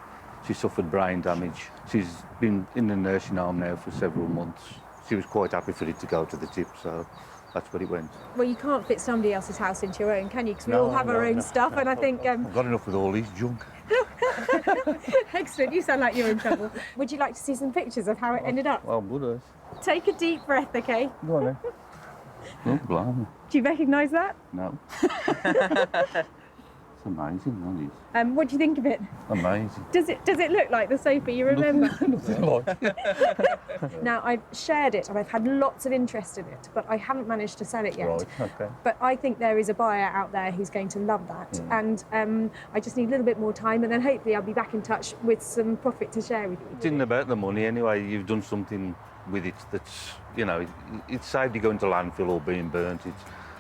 she suffered brain damage. She's been in the nursing home now for several months. She was quite happy for it to go to the tip, so that's where it went. Well, you can't fit somebody else's house into your own, can you? Because we all have our own stuff, and I think... I've got enough with all these junk. Excellent, you sound like you're in trouble. Would you like to see some pictures of how it ended up? Well, would Take a deep breath, OK? Go on then. Oh, blimey. Do you recognise that? No. It's amazing, that is. What do you think of it? Amazing. Does it look like the sofa you remember? Nothing like. Now, I've shared it and I've had lots of interest in it, but I haven't managed to sell it yet. Right, okay. But I think there is a buyer out there who's going to love that. And I just need a little bit more time, and then hopefully I'll be back in touch with some profit to share with you. It's in about the money anyway. You've done something with it that's, you know, it saved you going to landfill or being burnt.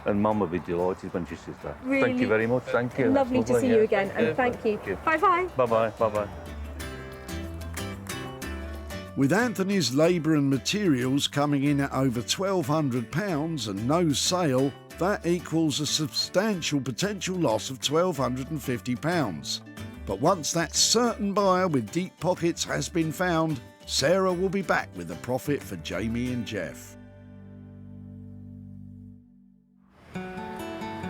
And Mum will be delighted when she sees that. Really Thank you very much. Thank you. Lovely to see you again, and thank you. Bye-bye. Bye-bye. Bye-bye. With Anthony's labour and materials coming in at over £1,200 and no sale, that equals a substantial potential loss of £1,250. But once that certain buyer with deep pockets has been found, Sarah will be back with a profit for Jamie and Jeff.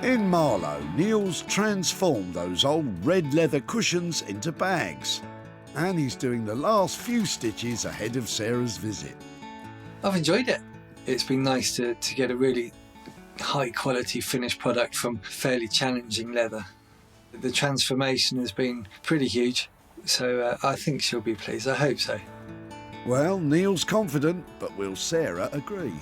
In Marlow, Neil's transformed those old red leather cushions into bags. And he's doing the last few stitches ahead of Sarah's visit. I've enjoyed it. It's been nice to get a really high quality finished product from fairly challenging leather. The transformation has been pretty huge, so I think she'll be pleased. I hope so. Well, Neil's confident, but will Sarah agree?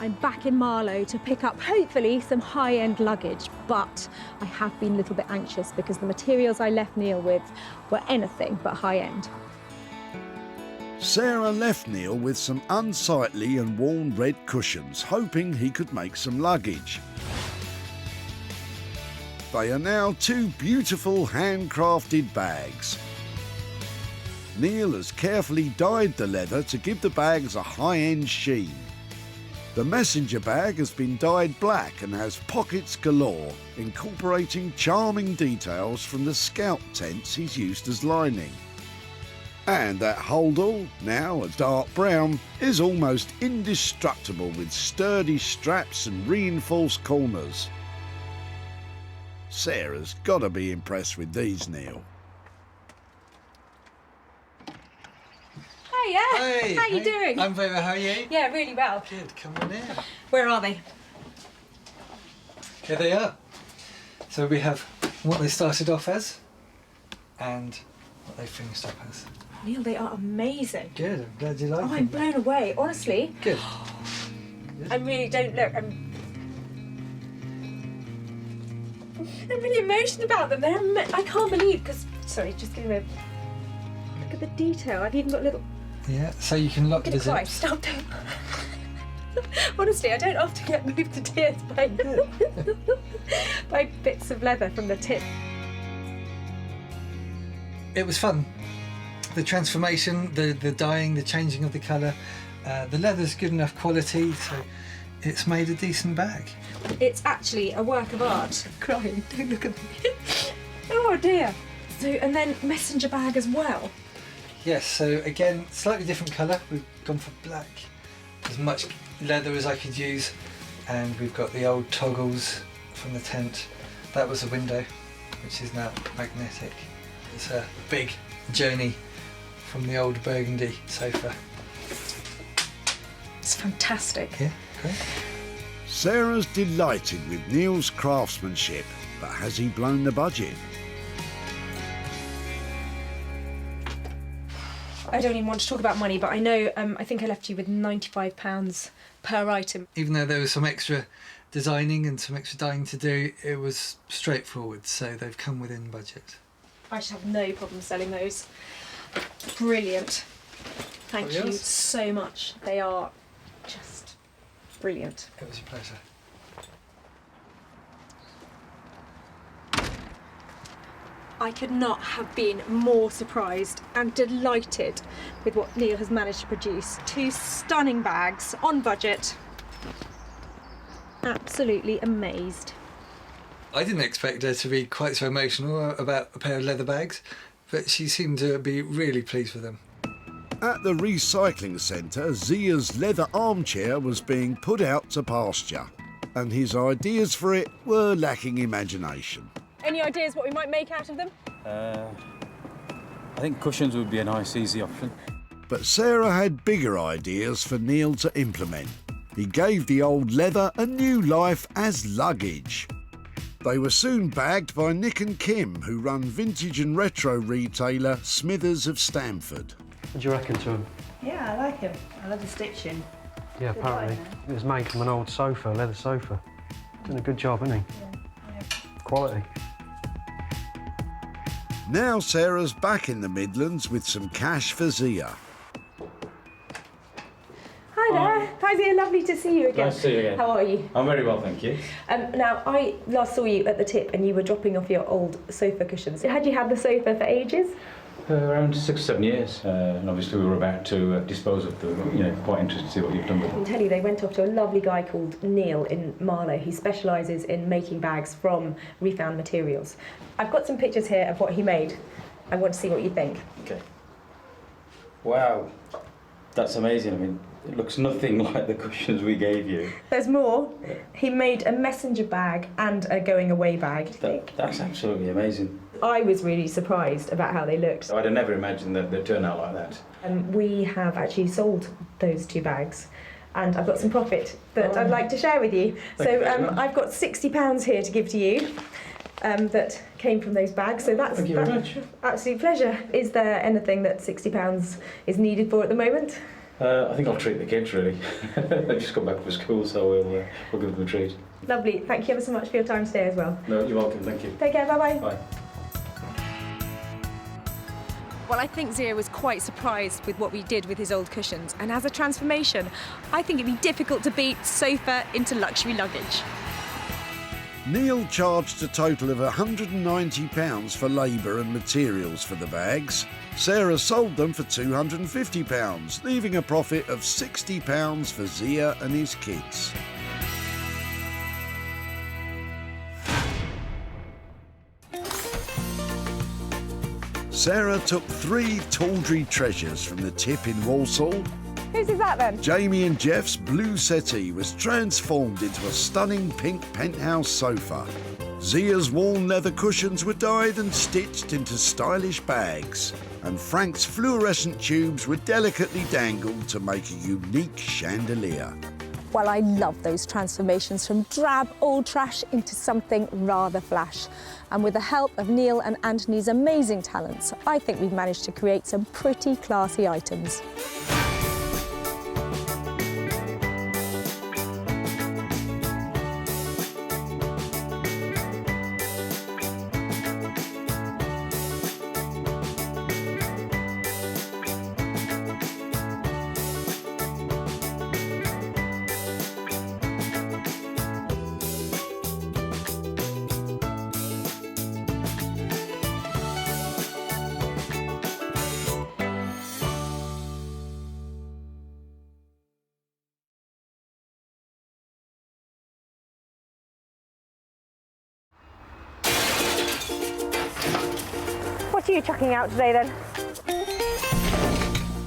I'm back in Marlow to pick up, hopefully, some high-end luggage, but I have been a little bit anxious because the materials I left Neil with were anything but high-end. Sarah left Neil with some unsightly and worn red cushions, hoping he could make some luggage. They are now two beautiful handcrafted bags. Neil has carefully dyed the leather to give the bags a high-end sheen. The messenger bag has been dyed black and has pockets galore, incorporating charming details from the scout tents he's used as lining. And that holdall, now a dark brown, is almost indestructible with sturdy straps and reinforced corners. Sarah's got to be impressed with these, Neil. Hiya! Hey, how you doing? I'm very well, how are you? Yeah, really well. Good, come on in. Where are they? Here they are. So we have what they started off as and what they finished up as. Neil, they are amazing. Good, I'm glad you like them. I'm blown away, honestly. Good. I really don't look. I'm really emotional about them. I can't believe, because, sorry, just give me a look at the detail. I've even got little. Yeah, so you can lock I'm the gonna cry. zips. Stop it. Honestly, I don't often get moved to tears by, by bits of leather from the tip. It was fun. The transformation, the dyeing, the changing of the colour. The leather's good enough quality, so it's made a decent bag. It's actually a work of art. I'm crying, don't look at me. Oh dear. So, and then messenger bag as well. Yes, so again, slightly different colour. We've gone for black. As much leather as I could use. And we've got the old toggles from the tent. That was a window, which is now magnetic. It's a big journey from the old burgundy sofa. It's fantastic. Yeah, great. Sarah's delighted with Neil's craftsmanship, but has he blown the budget? I don't even want to talk about money, but I know, I think I left you with £95 per item. Even though there was some extra designing and some extra dyeing to do, it was straightforward, so they've come within budget. I should have no problem selling those. Brilliant. Thank you so much. They are just brilliant. It was a pleasure. I could not have been more surprised and delighted with what Neil has managed to produce. Two stunning bags on budget. Absolutely amazed. I didn't expect her to be quite so emotional about a pair of leather bags, but she seemed to be really pleased with them. At the recycling centre, Zia's leather armchair was being put out to pasture, and his ideas for it were lacking imagination. Any ideas what we might make out of them? I think cushions would be a nice, easy option. But Sarah had bigger ideas for Neil to implement. He gave the old leather a new life as luggage. They were soon bagged by Nick and Kim, who run vintage and retro retailer Smithers of Stamford. What do you reckon to him? Yeah, I like him. I love the stitching. Yeah, Good apparently. design. It was made from an old sofa, a leather sofa. Doing a good job, isn't he? Yeah. Quality. Now Sarah's back in the Midlands with some cash for Zia. Hi there. Hi Zia, lovely to see you again. Nice to see you again. How are you? I'm very well, thank you. Now, I last saw you at the tip and you were dropping off your old sofa cushions. Had you had the sofa for ages? Around 6 or 7 years, and obviously we were about to dispose of them. You know, quite interested to see what you've done with I them. can tell you, they went off to a lovely guy called Neil in Marlow, who specialises in making bags from refound materials. I've got some pictures here of what he made. I want to see what you think. Okay. Wow, that's amazing. I mean, it looks nothing like the cushions we gave you. There's more. He made a messenger bag and a going away bag. That's absolutely amazing. I was really surprised about how they looked. I'd have never imagined that they'd turn out like that. We have actually sold those 2 bags, and I've got some profit that I'd like to share with you. Thank you very much. I've got £60 here to give to you that came from those bags. So that's Thank you very much. Absolute pleasure. Is there anything that £60 is needed for at the moment? I think I'll treat the kids, really. They've just got back from school, so we'll give them a treat. Lovely. Thank you ever so much for your time today as well. No, you're welcome. Thank you. Take care. Bye-bye. Bye. Well, I think Zia was quite surprised with what we did with his old cushions, and as a transformation, I think it'd be difficult to beat sofa into luxury luggage. Neil charged a total of £190 for labour and materials for the bags. Sarah sold them for £250, leaving a profit of £60 for Zia and his kids. Sarah took 3 tawdry treasures from the tip in Walsall. Whose is that then? Jamie and Jeff's blue settee was transformed into a stunning pink penthouse sofa. Zia's worn leather cushions were dyed and stitched into stylish bags. And Frank's fluorescent tubes were delicately dangled to make a unique chandelier. Well, I love those transformations from drab old trash into something rather flash. And with the help of Neil and Anthony's amazing talents, I think we've managed to create some pretty classy items. What are you chucking out today then?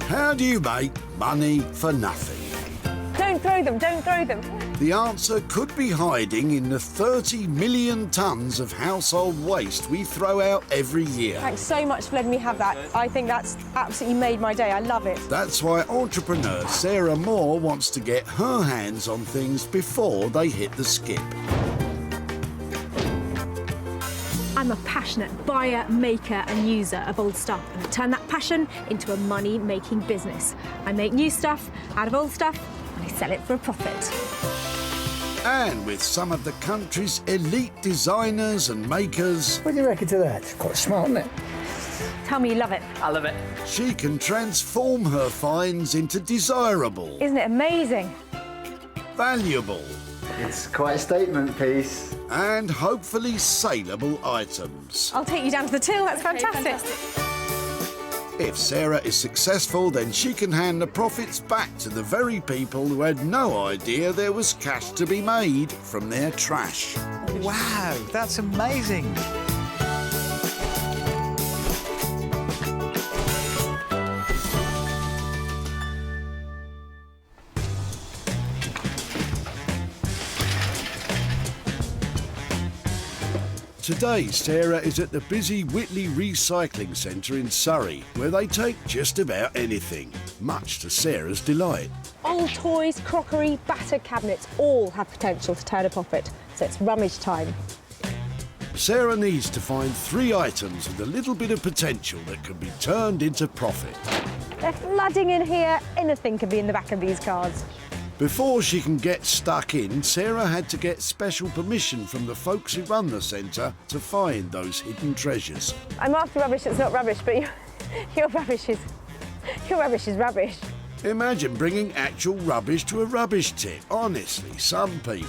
How do you make money for nothing? Don't throw them, don't throw them. The answer could be hiding in the 30 million tonnes of household waste we throw out every year. Thanks so much for letting me have that. I think that's absolutely made my day. I love it. That's why entrepreneur Sarah Moore wants to get her hands on things before they hit the skip. I'm a passionate buyer, maker and user of old stuff, and I turn that passion into a money-making business. I make new stuff out of old stuff and I sell it for a profit. And with some of the country's elite designers and makers... What do you reckon to that? It's quite smart, isn't it? Tell me you love it. I love it. She can transform her finds into desirable, Isn't it amazing? valuable It's quite a statement piece. and hopefully saleable items. I'll take you down to the till, that's fantastic. If Sarah is successful, then she can hand the profits back to the very people who had no idea there was cash to be made from their trash. Wow, that's amazing. Today, Sarah is at the busy Whitley Recycling Centre in Surrey, where they take just about anything, much to Sarah's delight. Old toys, crockery, battered cabinets all have potential to turn a profit, so it's rummage time. Sarah needs to find 3 items with a little bit of potential that can be turned into profit. They're flooding in here, anything can be in the back of these cars. Before she can get stuck in, Sarah had to get special permission from the folks who run the centre to find those hidden treasures. I'm after rubbish that's not rubbish, but your rubbish is rubbish. Imagine bringing actual rubbish to a rubbish tip. Honestly, some people.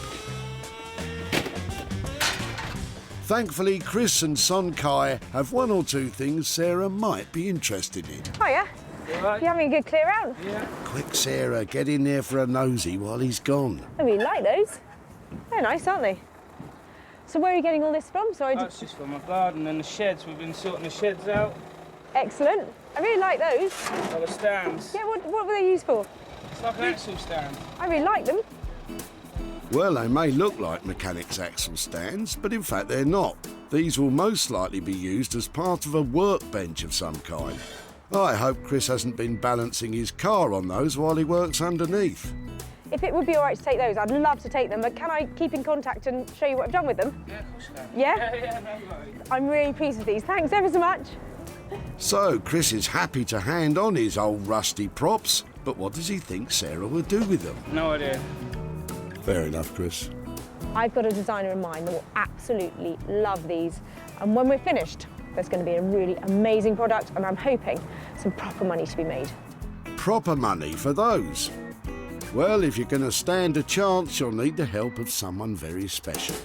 Thankfully, Chris and Son Kai have one or two things Sarah might be interested in. Hiya. Right. You having a good clear out? Yeah. Quick, Sarah, get in there for a nosy while he's gone. I really like those. They're nice, aren't they? So where are you getting all this from? Sorry. That's just for my garden and the sheds. We've been sorting the sheds out. Excellent. I really like those. All the stands. Yeah, what were they used for? It's like an axle stand. I really like them. Well, they may look like mechanics' axle stands, but in fact they're not. These will most likely be used as part of a workbench of some kind. I hope Chris hasn't been balancing his car on those while he works underneath. If it would be all right to take those, I'd love to take them, but can I keep in contact and show you what I've done with them? Yeah, of course you can. Yeah? Yeah, no worries. I'm really pleased with these. Thanks ever so much. So Chris is happy to hand on his old rusty props, but what does he think Sarah will do with them? No idea. Fair enough, Chris. I've got a designer in mind that will absolutely love these. And when we're finished, there's going to be a really amazing product, and I'm hoping some proper money to be made. Proper money for those? Well, if you're going to stand a chance, you'll need the help of someone very special.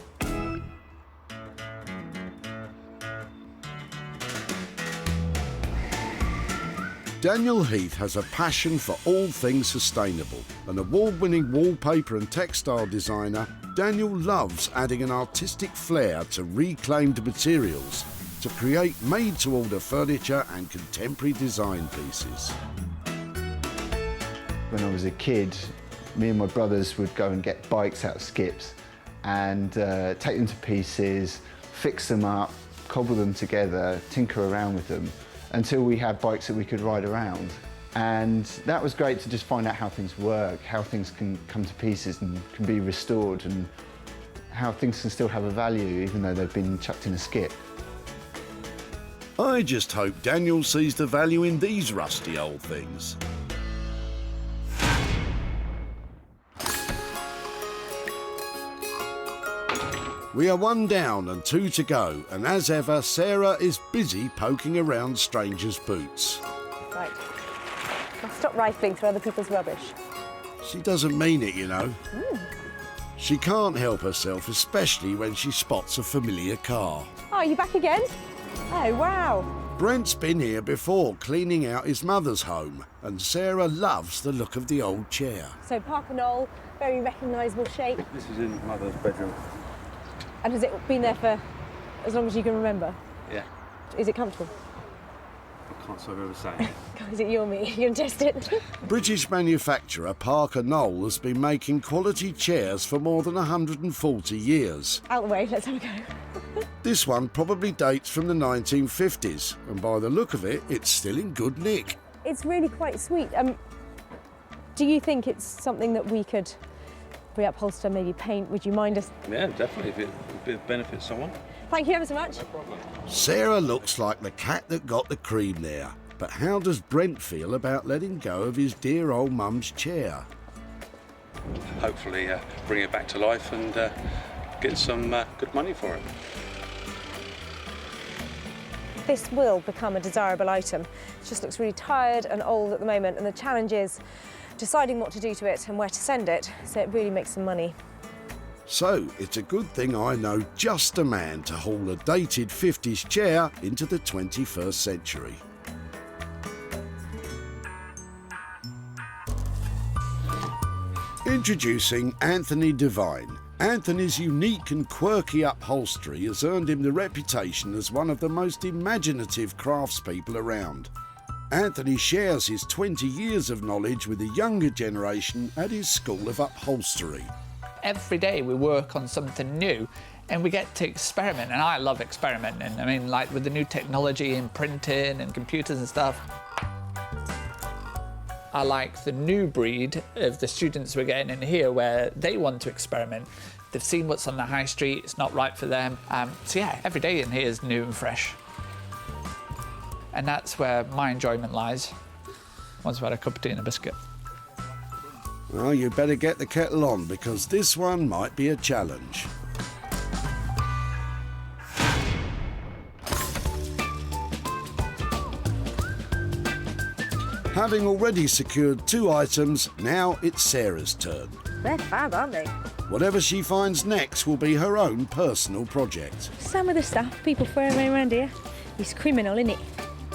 Daniel Heath has a passion for all things sustainable. An award-winning wallpaper and textile designer, Daniel loves adding an artistic flair to reclaimed materials to create made-to-order furniture and contemporary design pieces. When I was a kid, me and my brothers would go and get bikes out of skips and take them to pieces, fix them up, cobble them together, tinker around with them, until we had bikes that we could ride around. And that was great to just find out how things work, how things can come to pieces and can be restored, and how things can still have a value even though they've been chucked in a skip. I just hope Daniel sees the value in these rusty old things. We are one down and two to go, and as ever, Sarah is busy poking around strangers' boots. Right. I'll stop rifling through other people's rubbish. She doesn't mean it, you know. She can't help herself, especially when she spots a familiar car. Oh, you back again? Oh, wow. Brent's been here before, cleaning out his mother's home, and Sarah loves the look of the old chair. So Parker Knoll, very recognisable shape. This is in Mother's bedroom. And has it been there for as long as you can remember? Yeah. Is it comfortable? I can't say I've ever seen it. Is it you or me? You can test it. British manufacturer Parker Knoll has been making quality chairs for more than 140 years. Out the way, let's have a go. This one probably dates from the 1950s, and by the look of it, it's still in good nick. It's really quite sweet. Do you think it's something that we could reupholster, maybe paint? Would you mind us? Yeah, definitely, if it benefits someone. Thank you ever so much. Sarah looks like the cat that got the cream there. But how does Brent feel about letting go of his dear old mum's chair? Hopefully bring it back to life and get some good money for it. This will become a desirable item. It just looks really tired and old at the moment, and the challenge is deciding what to do to it and where to send it, so it really makes some money. So it's a good thing I know just a man to haul a dated 50s chair into the 21st century. Introducing Anthony Devine. Anthony's unique and quirky upholstery has earned him the reputation as one of the most imaginative craftspeople around. Anthony shares his 20 years of knowledge with the younger generation at his School of Upholstery. Every day we work on something new and we get to experiment, and I love experimenting. I mean, like with the new technology in printing and computers and stuff. I like the new breed of the students we're getting in here where they want to experiment. They've seen what's on the high street, it's not right for them. So yeah, every day in here is new and fresh. And that's where my enjoyment lies. Once I've had a cup of tea and a biscuit. Well, you better get the kettle on, because this one might be a challenge. Having already secured 2 items, now it's Sarah's turn. They're fab, aren't they? Whatever she finds next will be her own personal project. Some of the stuff people throw away around here is criminal, isn't it?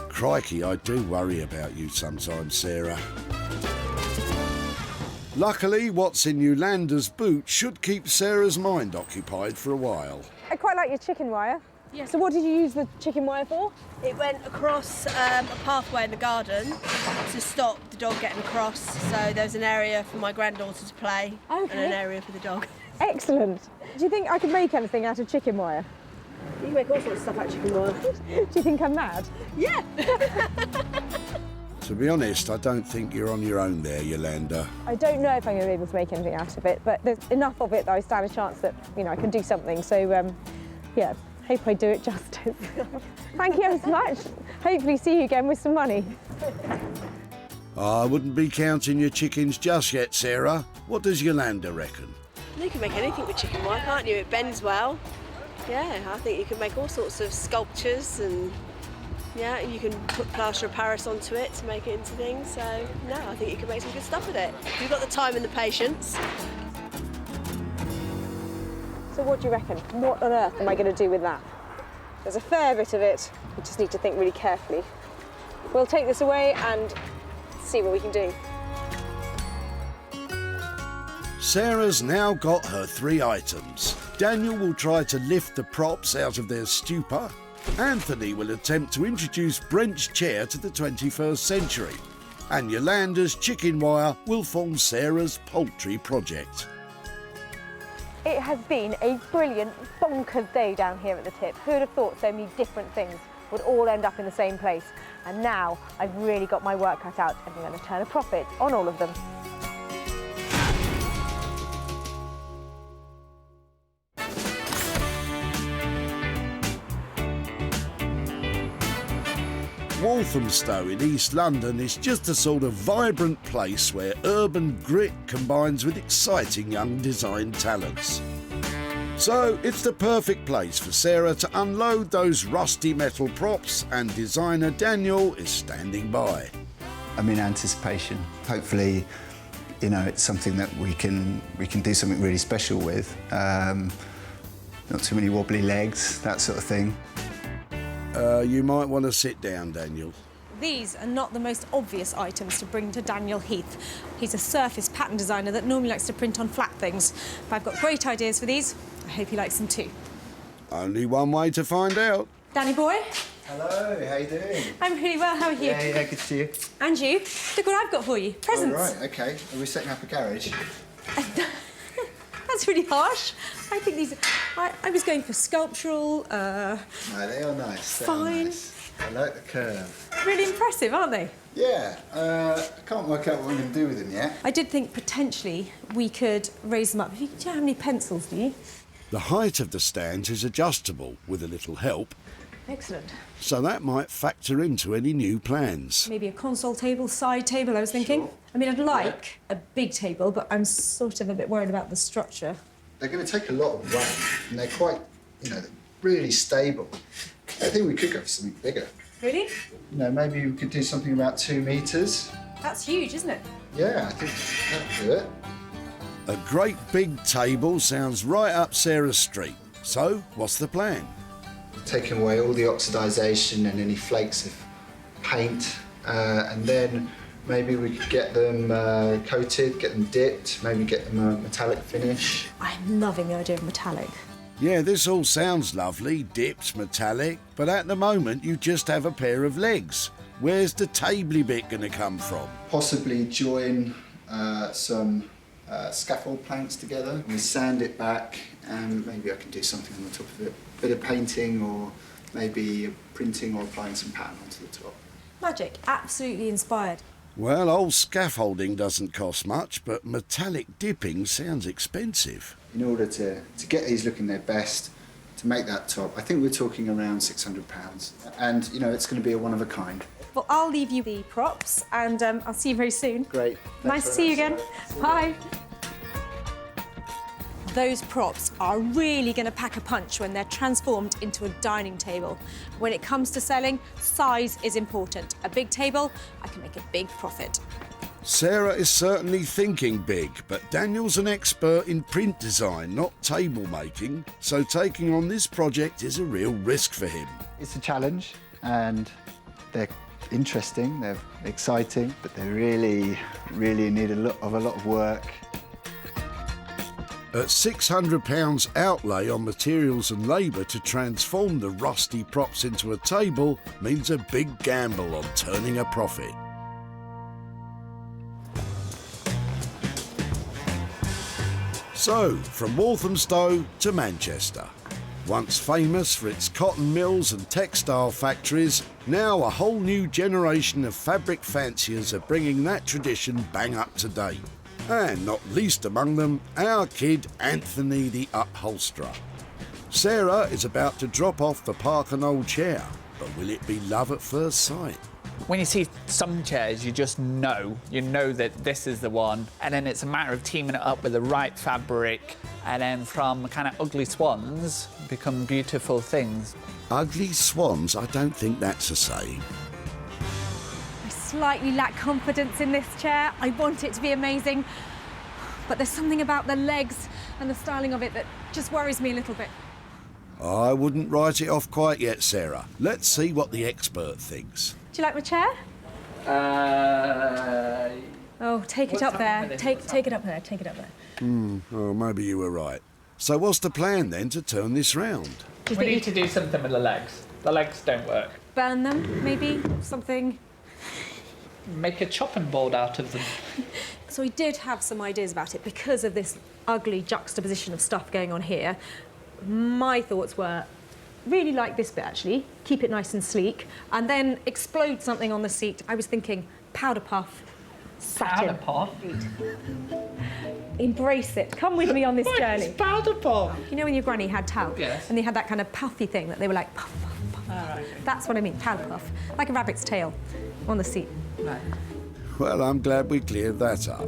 Crikey, I do worry about you sometimes, Sarah. Luckily, what's in Yolanda's boot should keep Sarah's mind occupied for a while. I quite like your chicken wire. Yeah. So what did you use the chicken wire for? It went across a pathway in the garden to stop the dog getting across. So there's an area for my granddaughter to play and an area for the dog. Excellent. Do you think I could make anything out of chicken wire? You can make all sorts of stuff out of chicken wire. Do you think I'm mad? Yeah. To be honest, I don't think you're on your own there, Yolanda. I don't know if I'm going to be able to make anything out of it, but there's enough of it that I stand a chance that, you know, I can do something. So, yeah, hope I do it justice. Thank you ever so much. Hopefully see you again with some money. I wouldn't be counting your chickens just yet, Sarah. What does Yolanda reckon? You can make anything with chicken wire, can't you? It bends well. Yeah, I think you can make all sorts of sculptures and, yeah, you can put plaster of Paris onto it to make it into things. So, no, I think you can make some good stuff with it. If you've got the time and the patience. So what do you reckon? What on earth am I going to do with that? There's a fair bit of it. We just need to think really carefully. We'll take this away and see what we can do. Sarah's now got her 3 items. Daniel will try to lift the props out of their stupor. Anthony will attempt to introduce Brent's chair to the 21st century. And Yolanda's chicken wire will form Sarah's poultry project. It has been a brilliant, bonkers day down here at the tip. Who would have thought so many different things would all end up in the same place? And now I've really got my work cut out and I'm going to turn a profit on all of them. Walthamstow in East London is just a sort of vibrant place where urban grit combines with exciting young design talents. So it's the perfect place for Sarah to unload those rusty metal props, and designer Daniel is standing by. I'm in anticipation. Hopefully, you know, it's something that we can do something really special with. Not too many wobbly legs, that sort of thing. You might want to sit down, Daniel. These are not the most obvious items to bring to Daniel Heath. He's a surface pattern designer that normally likes to print on flat things. But I've got great ideas for these. I hope he likes them too. Only one way to find out. Danny boy. Hello, how you doing? I'm really well, how are you? Yeah, good to see you. And you. Look what I've got for you. Presents. Oh, right, OK. Are we setting up a garage? That's really harsh. I think these... I was going for sculptural, No, they are nice. They fine. are nice. I like the curve. Really impressive, aren't they? Yeah, I can't work out what I'm going to do with them yet. I did think potentially we could raise them up. Do you have any pencils, do you? The height of the stands is adjustable with a little help, Excellent. so that might factor into any new plans. Maybe a console table, side table, I was thinking. Sure. I mean, I'd like a big table, but I'm sort of a bit worried about the structure. They're going to take a lot of weight, and they're quite, you know, really stable. I think we could go for something bigger. Really? You know, maybe we could do something about 2 metres. That's huge, isn't it? Yeah, I think that'd do it. A great big table sounds right up Sarah's street. So, what's the plan? Taking away all the oxidisation and any flakes of paint, and then maybe we could get them coated, get them dipped, maybe get them a metallic finish. I'm loving the idea of metallic. Yeah, this all sounds lovely, dipped, metallic, but at the moment you just have a pair of legs. Where's the tabley bit going to come from? Possibly join some scaffold planks together and sand it back, and maybe I can do something on the top of it. A bit of painting, or maybe printing or applying some pattern onto the top. Magic, absolutely inspired. Well, old scaffolding doesn't cost much, but metallic dipping sounds expensive. In order to get these looking their best, to make that top, I think we're talking around £600. And, you know, it's going to be a one of a kind. Well, I'll leave you the props, and I'll see you very soon. Great. Nice to see you again. Bye. Those props are really going to pack a punch when they're transformed into a dining table. When it comes to selling, size is important. A big table, I can make a big profit. Sarah is certainly thinking big, but Daniel's an expert in print design, not table making, so taking on this project is a real risk for him. It's a challenge, and they're interesting, they're exciting, but they really need a lot of work. At £600 outlay on materials and labour to transform the rusty props into a table means a big gamble on turning a profit. So, from Walthamstow to Manchester. Once famous for its cotton mills and textile factories, now a whole new generation of fabric fanciers are bringing that tradition bang up to date. And not least among them, our kid Anthony the upholsterer. Sarah is about to drop off the Parker Knoll chair, but will it be love at first sight? When you see some chairs, you just know. You know that this is the one, and then it's a matter of teaming it up with the right fabric, and then from kind of ugly swans become beautiful things. Ugly swans? I don't think that's a saying. I slightly lack confidence in this chair. I want it to be amazing, but there's something about the legs and the styling of it that just worries me a little bit. I wouldn't write it off quite yet, Sarah. Let's see what the expert thinks. Do you like my chair? Oh, take it up there. Take it up there. Take it up there. Oh, maybe you were right. So what's the plan then to turn this round? We need to do something with the legs. The legs don't work. Burn them, maybe? Something. Make a chopping board out of them. So I did have some ideas about it because of this ugly juxtaposition of stuff going on here. My thoughts were, really like this bit actually, keep it nice and sleek, and then explode something on the seat. I was thinking powder puff, satin. Powder puff? Embrace it. Come with me on this journey. It's powder puff? You know when your granny had talc? Yes. And they had that kind of puffy thing that they were like puff, puff, puff. Oh, right. That's what I mean, powder puff. Like a rabbit's tail on the seat. Right. Well, I'm glad we cleared that up.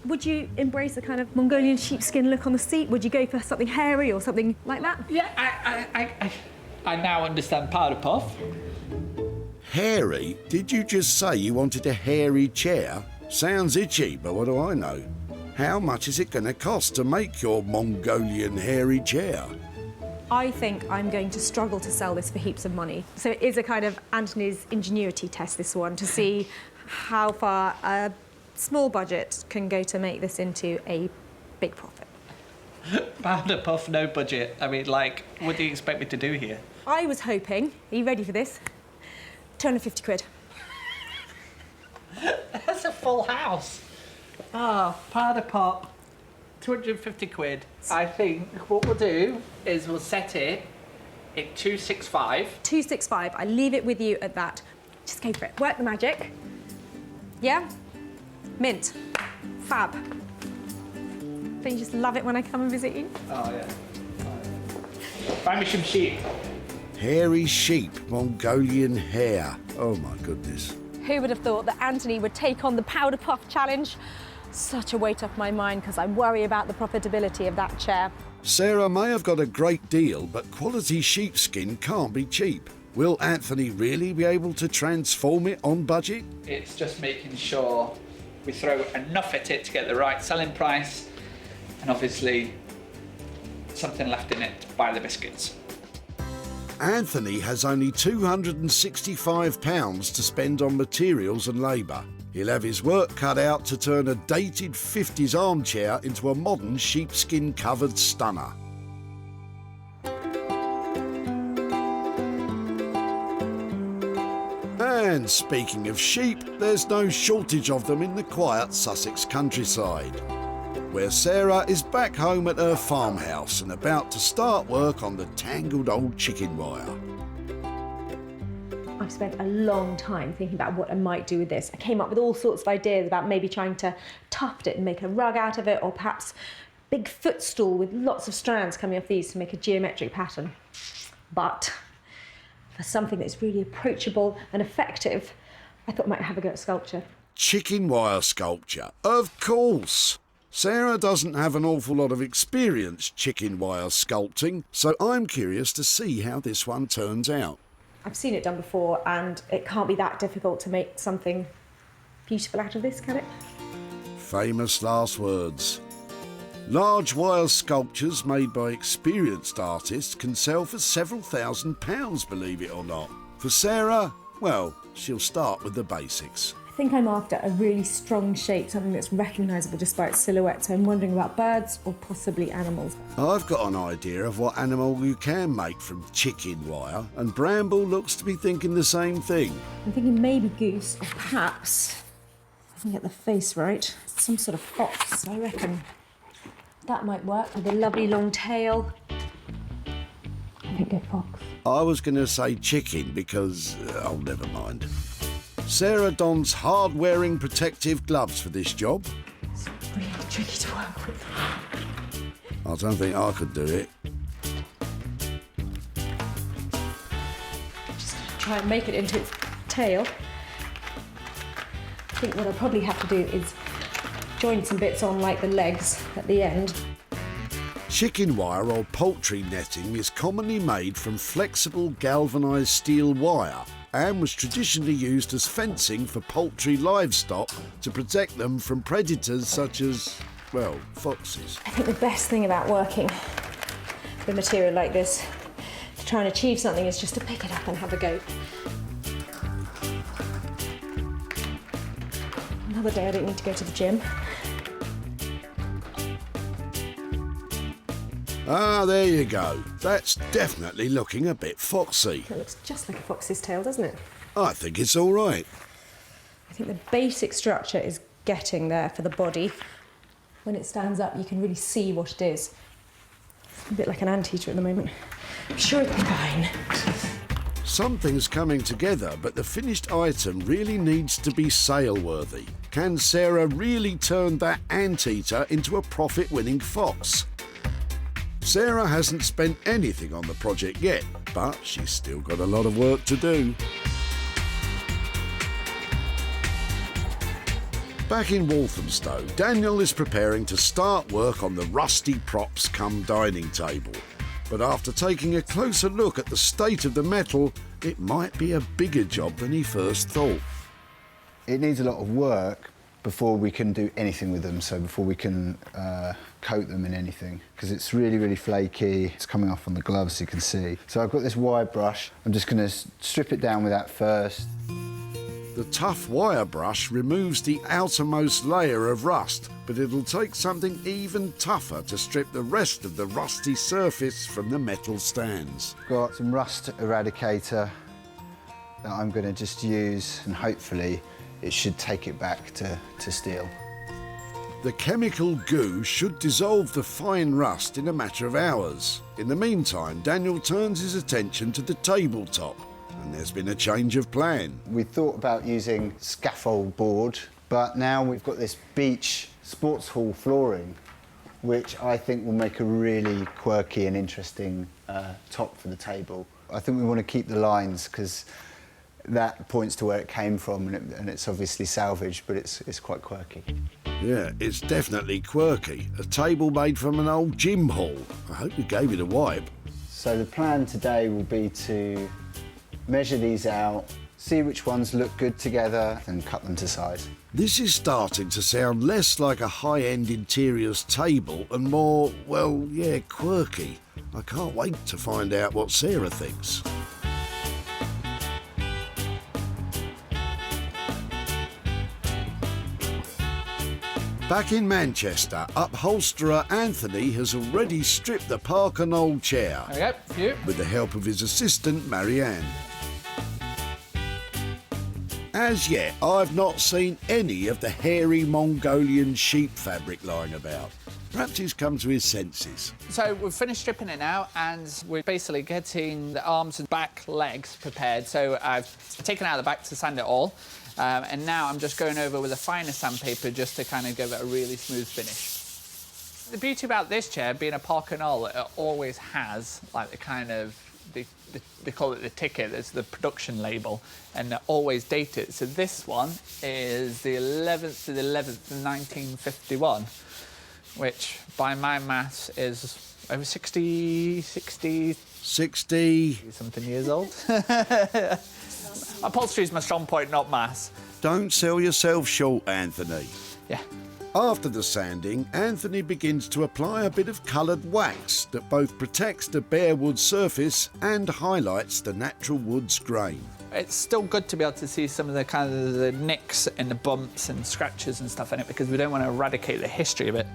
Would you embrace a kind of Mongolian sheepskin look on the seat? Would you go for something hairy or something like that? Yeah, I now understand powder puff. Hairy? Did you just say you wanted a hairy chair? Sounds itchy, but what do I know? How much is it going to cost to make your Mongolian hairy chair? I think I'm going to struggle to sell this for heaps of money. So it is a kind of Anthony's ingenuity test, this one, to see how far a small budget can go to make this into a big profit. Powder puff, no budget. I mean, like, what do you expect me to do here? I was hoping, are you ready for this? 250 quid. That's a full house. Ah, powder puff, 250 quid. I think what we'll do is we'll set it at 265. 265, I leave it with you at that. Just go for it, work the magic. Yeah? Mint. Fab. Don't you just love it when I come and visit you? Oh, yeah. Find me some sheep. Hairy sheep, Mongolian hair. Oh, my goodness. Who would have thought that Anthony would take on the powder puff challenge? Such a weight off my mind because I worry about the profitability of that chair. Sarah may have got a great deal, but quality sheepskin can't be cheap. Will Anthony really be able to transform it on budget? It's just making sure we throw enough at it to get the right selling price, and obviously something left in it to buy the biscuits. Anthony has only £265 to spend on materials and labour. He'll have his work cut out to turn a dated 50s armchair into a modern sheepskin-covered stunner. And speaking of sheep, there's no shortage of them in the quiet Sussex countryside, where Sarah is back home at her farmhouse and about to start work on the tangled old chicken wire. I've spent a long time thinking about what I might do with this. I came up with all sorts of ideas about maybe trying to tuft it and make a rug out of it, or perhaps big footstool with lots of strands coming off these to make a geometric pattern. But for something that's really approachable and effective, I thought I might have a go at sculpture. Chicken wire sculpture, of course. Sarah doesn't have an awful lot of experience chicken wire sculpting, so I'm curious to see how this one turns out. I've seen it done before and it can't be that difficult to make something beautiful out of this, can it? Famous last words. Large wire sculptures made by experienced artists can sell for several £1,000s, believe it or not. For Sarah, well, she'll start with the basics. I think I'm after a really strong shape, something that's recognisable just by its silhouette, so I'm wondering about birds or possibly animals. I've got an idea of what animal you can make from chicken wire, and Bramble looks to be thinking the same thing. I'm thinking maybe goose, or perhaps, if I can get the face right, some sort of fox, I reckon. That might work with a lovely long tail. I think go fox. I was going to say chicken because, oh, never mind. Sarah dons hard-wearing protective gloves for this job. It's really tricky to work with. I don't think I could do it. Just going to try and make it into its tail. I think what I'll probably have to do is join some bits on, like the legs at the end. Chicken wire or poultry netting is commonly made from flexible galvanised steel wire and was traditionally used as fencing for poultry livestock to protect them from predators such as, well, foxes. I think the best thing about working with material like this to try and achieve something is just to pick it up and have a go. Another day I don't need to go to the gym. Ah, there you go. That's definitely looking a bit foxy. It looks just like a fox's tail, doesn't it? I think it's all right. I think the basic structure is getting there for the body. When it stands up, you can really see what it is. It's a bit like an anteater at the moment. I'm sure it'll be fine. Something's coming together, but the finished item really needs to be sale-worthy. Can Sarah really turn that anteater into a profit-winning fox? Sarah hasn't spent anything on the project yet, but she's still got a lot of work to do. Back in Walthamstow, Daniel is preparing to start work on the rusty props come dining table. But after taking a closer look at the state of the metal, it might be a bigger job than he first thought. It needs a lot of work before we can do anything with them, so before we can coat them in anything, because it's really, really flaky. It's coming off on the gloves, you can see. So I've got this wire brush. I'm just going to strip it down with that first. The tough wire brush removes the outermost layer of rust, but it'll take something even tougher to strip the rest of the rusty surface from the metal stands. Got some rust eradicator that I'm going to just use, and hopefully it should take it back to steel. The chemical goo should dissolve the fine rust in a matter of hours. In the meantime, Daniel turns his attention to the tabletop, and there's been a change of plan. We thought about using scaffold board, but now we've got this beach sports hall flooring, which I think will make a really quirky and interesting top for the table. I think we want to keep the lines because that points to where it came from, and it's obviously salvage, but it's quite quirky. Yeah, it's definitely quirky. A table made from an old gym hall. I hope you gave it a wipe. So the plan today will be to measure these out, see which ones look good together, and cut them to size. This is starting to sound less like a high-end interiors table and more, well, yeah, quirky. I can't wait to find out what Sarah thinks. Back in Manchester, upholsterer Anthony has already stripped the Parker Knoll chair. There we go, with the help of his assistant, Marianne. As yet, I've not seen any of the hairy Mongolian sheep fabric lying about. Perhaps he's come to his senses. So we've finished stripping it now, and we're basically getting the arms and back legs prepared. So I've taken out the back to sand it all. And now I'm just going over with a finer sandpaper just to kind of give it a really smooth finish. The beauty about this chair, being a Parker Knoll, it always has like the kind of, they call it the ticket, it's the production label, and they're always dated. So this one is the 11th to the 11th, 1951, which by my maths is over 60 something years old. Upholstery is my strong point, not maths. Don't sell yourself short, Anthony. Yeah. After the sanding, Anthony begins to apply a bit of coloured wax that both protects the bare wood surface and highlights the natural wood's grain. It's still good to be able to see some of the kind of the nicks and the bumps and scratches and stuff in it, because we don't want to eradicate the history of it.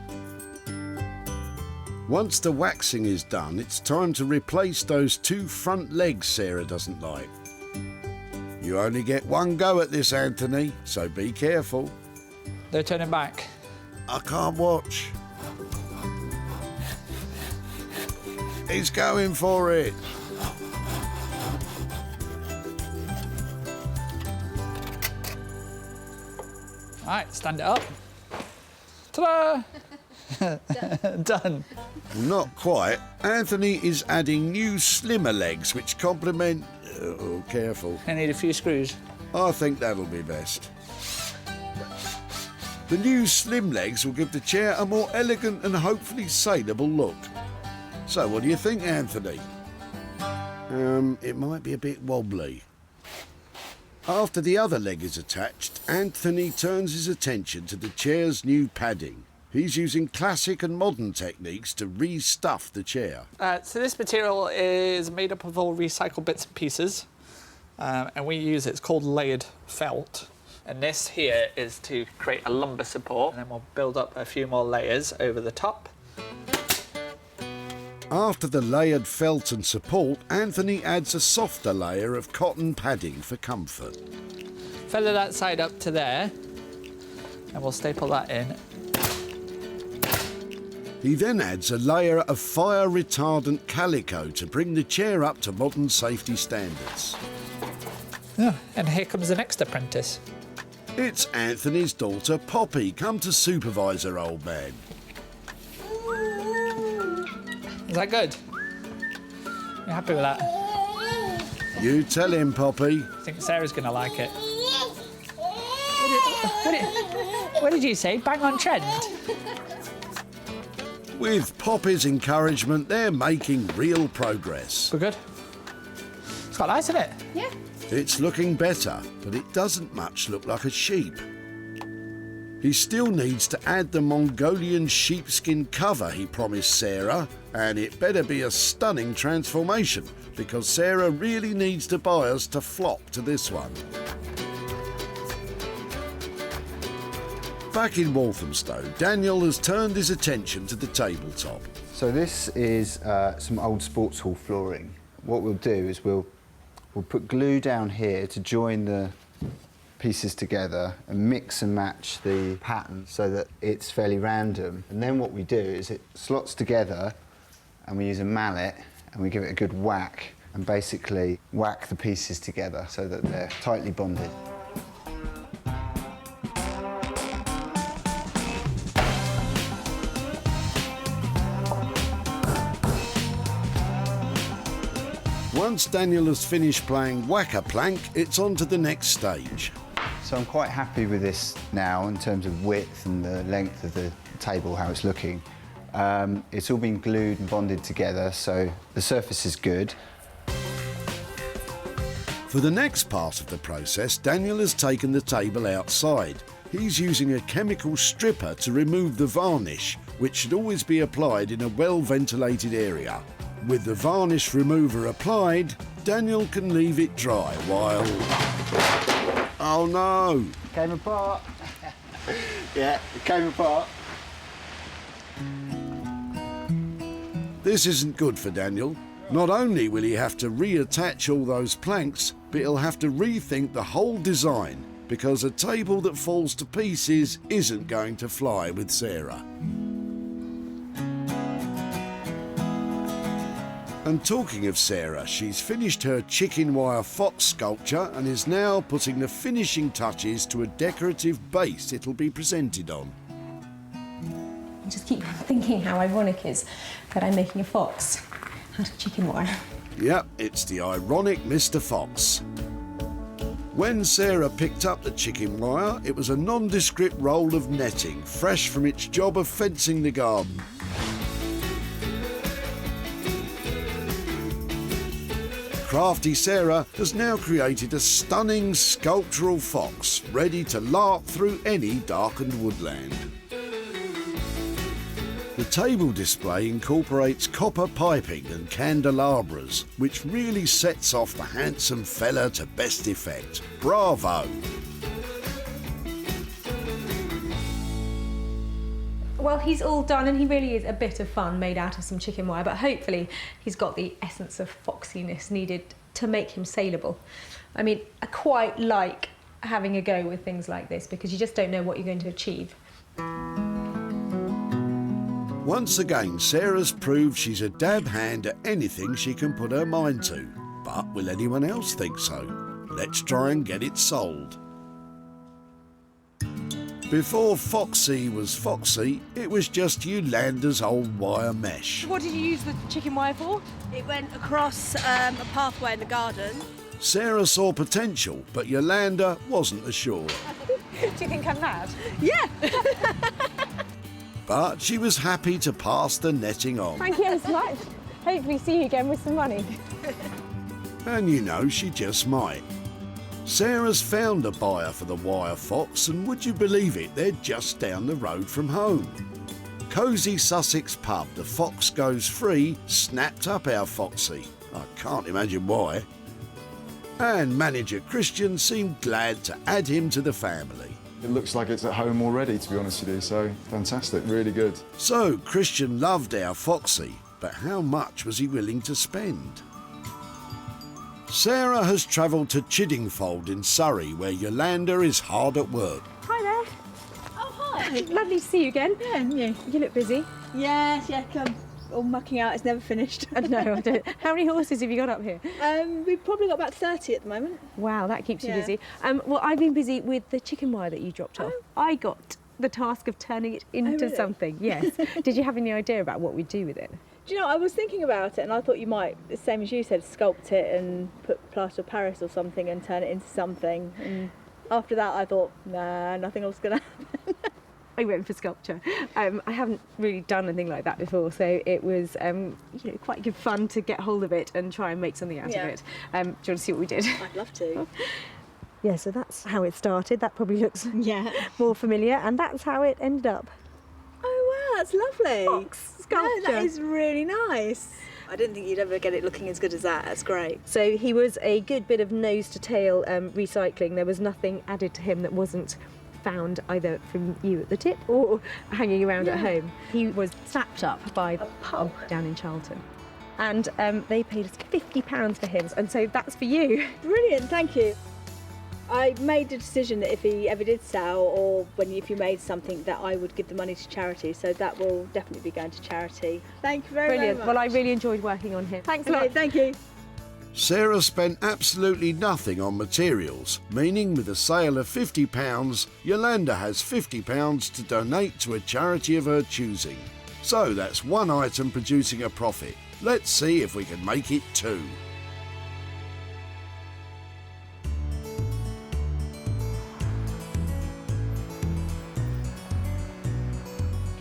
Once the waxing is done, it's time to replace those 2 front legs Sarah doesn't like. You only get one go at this, Anthony, so be careful. They're turning back. I can't watch. He's going for it. All right, stand it up. Ta-da! Done. Well, not quite. Anthony is adding new slimmer legs which complement... Oh, careful. I need a few screws. I think that'll be best. The new slim legs will give the chair a more elegant and hopefully saleable look. So what do you think, Anthony? It might be a bit wobbly. After the other leg is attached, Anthony turns his attention to the chair's new padding. He's using classic and modern techniques to re-stuff the chair. So this material is made up of all recycled bits and pieces, and we use it's called layered felt. And this here is to create a lumbar support, and then we'll build up a few more layers over the top. After the layered felt and support, Anthony adds a softer layer of cotton padding for comfort. Feather that side up to there, and we'll staple that in. He then adds a layer of fire-retardant calico to bring the chair up to modern safety standards. Oh, and here comes the next apprentice. It's Anthony's daughter, Poppy, come to supervise her old man. Is that good? You happy with that? You tell him, Poppy. I think Sarah's going to like it. What did you say? Bang on trend? With Poppy's encouragement, they're making real progress. We're good? It's quite nice, isn't it? Yeah. It's looking better, but it doesn't much look like a sheep. He still needs to add the Mongolian sheepskin cover he promised Sarah, and it better be a stunning transformation, because Sarah really needs to buy us to flop to this one. Back in Walthamstow, Daniel has turned his attention to the tabletop. So this is some old sports hall flooring. What we'll do is we'll put glue down here to join the pieces together and mix and match the pattern so that it's fairly random. And then what we do is it slots together and we use a mallet and we give it a good whack and basically whack the pieces together so that they're tightly bonded. Once Daniel has finished playing whack-a-plank, it's on to the next stage. So I'm quite happy with this now in terms of width and the length of the table, how it's looking. It's all been glued and bonded together, so the surface is good. For the next part of the process, Daniel has taken the table outside. He's using a chemical stripper to remove the varnish, which should always be applied in a well-ventilated area. With the varnish remover applied, Daniel can leave it dry while... Oh no! Came apart. Yeah, it came apart. This isn't good for Daniel. Not only will he have to reattach all those planks, but he'll have to rethink the whole design, because a table that falls to pieces isn't going to fly with Sarah. And talking of Sarah, she's finished her chicken wire fox sculpture and is now putting the finishing touches to a decorative base it'll be presented on. I just keep thinking how ironic it is that I'm making a fox out of chicken wire. Yep, it's the ironic Mr. Fox. When Sarah picked up the chicken wire, it was a nondescript roll of netting, fresh from its job of fencing the garden. crafty Sarah has now created a stunning sculptural fox ready to lark through any darkened woodland. The table display incorporates copper piping and candelabras, which really sets off the handsome fella to best effect. Bravo! Well, he's all done, and he really is a bit of fun made out of some chicken wire, but hopefully he's got the essence of foxiness needed to make him saleable. I mean, I quite like having a go with things like this because you just don't know what you're going to achieve. Once again, Sarah's proved she's a dab hand at anything she can put her mind to. But will anyone else think so? Let's try and get it sold. Before Foxy was foxy, it was just Yolanda's old wire mesh. What did you use the chicken wire for? It went across a pathway in the garden. Sarah saw potential, but Yolanda wasn't as sure. Do you think I'm mad? Yeah. But she was happy to pass the netting on. Thank you ever so much. Hopefully see you again with some money. And you know, she just might. Sarah's found a buyer for the wire fox, and would you believe it, they're just down the road from home. Cosy Sussex pub, the Fox Goes Free, snapped up our Foxy. I can't imagine why. And manager Christian seemed glad to add him to the family. It looks like it's at home already, to be honest with you, so fantastic, really good. So Christian loved our Foxy, but how much was he willing to spend? Sarah has travelled to Chiddingfold in Surrey, where Yolanda is hard at work. Hi there. Oh, hi. Lovely to see you again. Yeah, and you? You look busy. Yes, yeah, come. All mucking out, it's never finished. No, I don't. How many horses have you got up here? We've probably got about 30 at the moment. Wow, that keeps you Yeah. busy. Well, I've been busy with the chicken wire that you dropped off. I got the task of turning it into really? something, yes. Did you have any idea about what we'd do with it? Do you know, I was thinking about it and I thought you might, the same as you said, sculpt it and put plaster of Paris or something and turn it into something. And after that I thought, nah, nothing else is going to happen. I went for sculpture. I haven't really done anything like that before, so it was quite good fun to get hold of it and try and make something out of it. Do you want to see what we did? I'd love to. Yeah, so that's how it started. That probably looks more familiar, and that's how it ended up. Oh wow, that's lovely. Fox sculpture. No, that is really nice. I didn't think you'd ever get it looking as good as that. That's great. So he was a good bit of nose to tail recycling. There was nothing added to him that wasn't found either from you at the tip or hanging around at home. He was snapped up by a pub down in Charlton, and they paid us £50 for him, and so that's for you. Brilliant, thank you. I made the decision that if he ever did sell, or if you made something, that I would give the money to charity, so that will definitely be going to charity. Thank you very, Brilliant. very much. Well, I really enjoyed working on him. Thanks a lot. Thank you. Sarah spent absolutely nothing on materials, meaning with a sale of £50, Yolanda has £50 to donate to a charity of her choosing. So that's one item producing a profit. Let's see if we can make it two.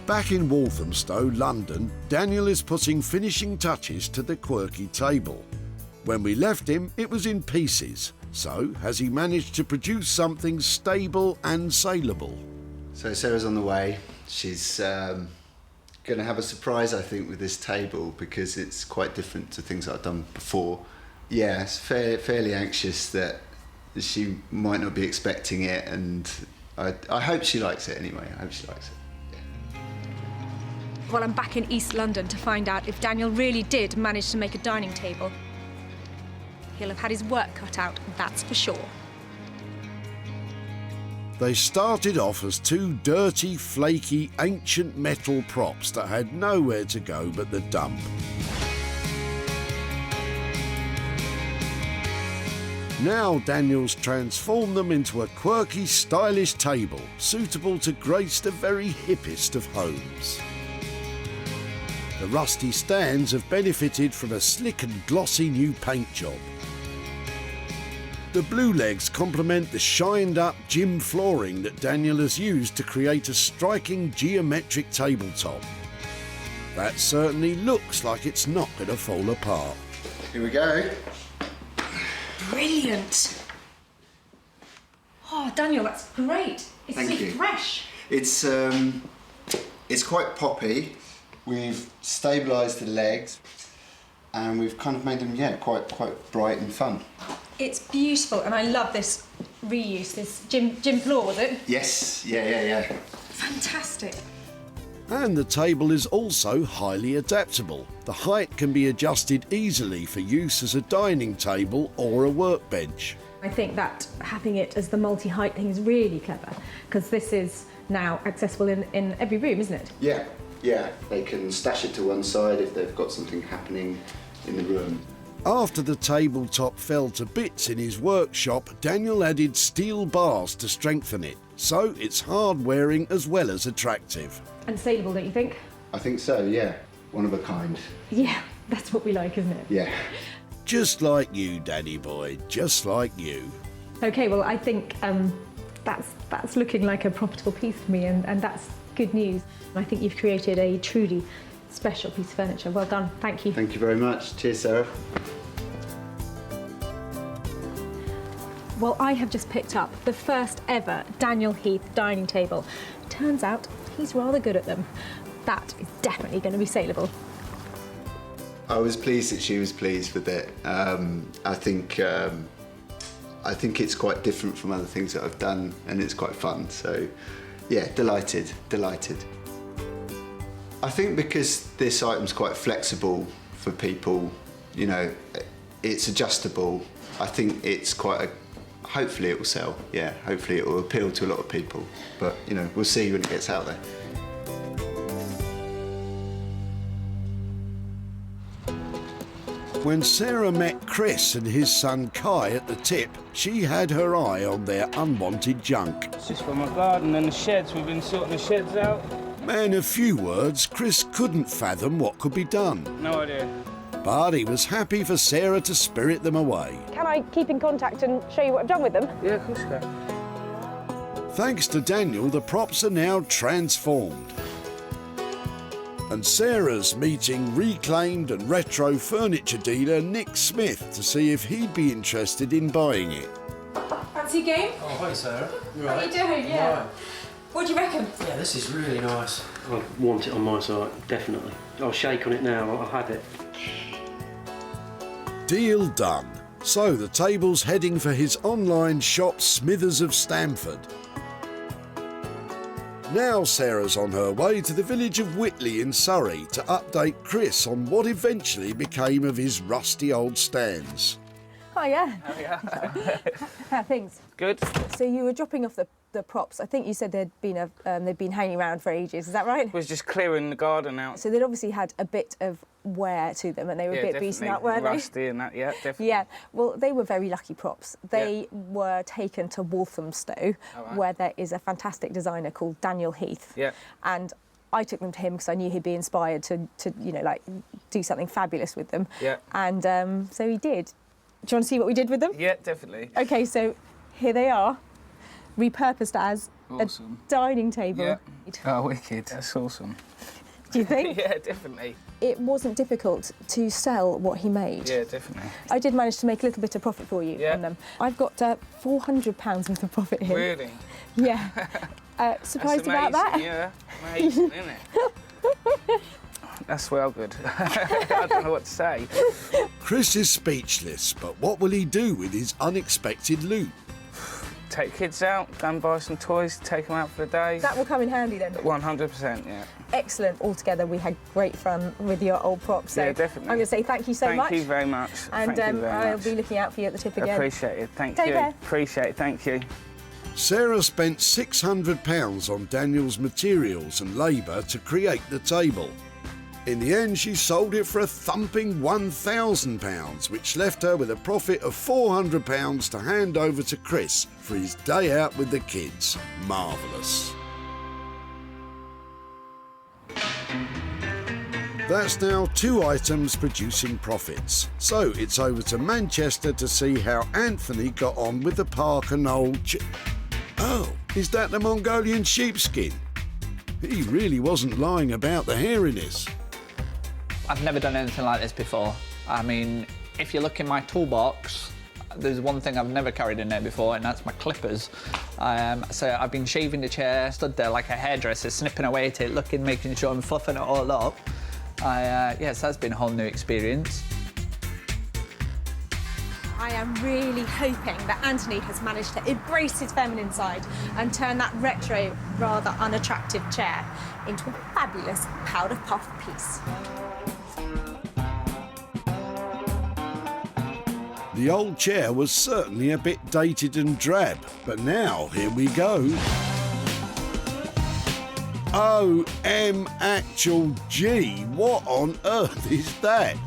Back in Walthamstow, London, Daniel is putting finishing touches to the quirky table. When we left him, it was in pieces. So, has he managed to produce something stable and saleable? So Sarah's on the way. She's going to have a surprise, I think, with this table because it's quite different to things that I've done before. Yeah, it's fairly anxious that she might not be expecting it, and I hope she likes it anyway. I hope she likes it. Well, I'm back in East London to find out if Daniel really did manage to make a dining table. He'll have had his work cut out, that's for sure. They started off as two dirty, flaky, ancient metal props that had nowhere to go but the dump. Now Daniel's transformed them into a quirky, stylish table, suitable to grace the very hippest of homes. The rusty stands have benefited from a slick and glossy new paint job. The blue legs complement the shined-up gym flooring that Daniel has used to create a striking geometric tabletop. That certainly looks like it's not going to fall apart. Here we go. brilliant. Oh, Daniel, that's great. It's Thank so you. fresh. It's quite poppy. We've stabilised the legs and we've kind of made them, yeah, quite bright and fun. It's beautiful, and I love this reuse, this gym floor, was it? Yes, yeah. Fantastic. And the table is also highly adaptable. The height can be adjusted easily for use as a dining table or a workbench. I think that having it as the multi-height thing is really clever, because this is now accessible in every room, isn't it? Yeah. They can stash it to one side if they've got something happening in the room. After the tabletop fell to bits in his workshop, Daniel added steel bars to strengthen it, so it's hard-wearing as well as attractive. And saleable, don't you think? I think so, yeah. One of a kind. Yeah, that's what we like, isn't it? Yeah. Just like you, Danny boy, just like you. Okay, well, I think that's looking like a profitable piece for me, and that's good news. And I think you've created a truly special piece of furniture. Well done, thank you. Thank you very much. Cheers, Sarah. Well, I have just picked up the first ever Daniel Heath dining table. Turns out he's rather good at them. That is definitely going to be saleable. I was pleased that she was pleased with it. I think it's quite different from other things that I've done, and it's quite fun. So, yeah, delighted. I think because this item's quite flexible for people, you know, it's adjustable. I think it's quite a. Hopefully it will sell. Yeah, hopefully it will appeal to a lot of people. But you know, we'll see when it gets out there. When Sarah met Chris and his son Kai at the tip, she had her eye on their unwanted junk. It's just for my garden and the sheds. We've been sorting the sheds out. Man of few words, Chris couldn't fathom what could be done. No idea. But he was happy for Sarah to spirit them away. Can I keep in contact and show you what I've done with them? Yeah, of course you can. Thanks to Daniel, the props are now transformed. And Sarah's meeting reclaimed and retro furniture dealer Nick Smith to see if he'd be interested in buying it. Fancy a game? Oh, hi Sarah. You How right? you doing? Yeah. Right. What do you reckon? Yeah, this is really nice. I want it on my site, definitely. I'll shake on it now, I'll have it. Deal done. So the table's heading for his online shop Smithers of Stamford. Now Sarah's on her way to the village of Whitley in Surrey to update Chris on what eventually became of his rusty old stands. Oh, yeah. Oh, yeah. How are things? Good. So you were dropping off the props. I think you said they'd been hanging around for ages. Is that right? Was just clearing the garden out. So they'd obviously had a bit of wear to them, and they were a bit beaten up, weren't they? Rusty and that, yeah, definitely. Yeah. Well, they were very lucky props. They were taken to Walthamstow, where there is a fantastic designer called Daniel Heath. Yeah. And I took them to him because I knew he'd be inspired to you know, like, do something fabulous with them. Yeah. And so he did. Do you want to see what we did with them? Yeah, definitely. OK, so here they are, repurposed as a dining table. Yeah. Oh, wicked. That's awesome. Do you think? Yeah, definitely. It wasn't difficult to sell what he made. Yeah, definitely. I did manage to make a little bit of profit for you on them. I've got £400 worth of profit here. Really? Yeah. Surprised about that? Yeah, amazing, isn't it? That's well good. I don't know what to say. Chris is speechless, but what will he do with his unexpected loot? Take kids out, go and buy some toys, take them out for the day. That will come in handy then. 100%, yeah. Excellent. Altogether, we had great fun with your old props. So yeah, definitely. I'm going to say thank you so much. Thank you very much. And thank you very I'll much. be looking out for you at the tip again. Appreciate it. Thank Take you. care. Appreciate it. Thank you. Sarah spent £600 on Daniel's materials and labour to create the table. In the end, she sold it for a thumping £1,000, which left her with a profit of £400 to hand over to Chris for his day out with the kids. Marvellous. That's now 2 items producing profits. So it's over to Manchester to see how Anthony got on with the Parker Knoll Oh, is that the Mongolian sheepskin? He really wasn't lying about the hairiness. I've never done anything like this before. I mean, if you look in my toolbox, there's one thing I've never carried in there before, and that's my clippers. So I've been shaving the chair, stood there like a hairdresser, snipping away at it, looking, making sure I'm fluffing it all up. Yes, that's been a whole new experience. I am really hoping that Anthony has managed to embrace his feminine side and turn that retro, rather unattractive chair into a fabulous powder puff piece. The old chair was certainly a bit dated and drab, but now here we go. OMG, what on earth is that?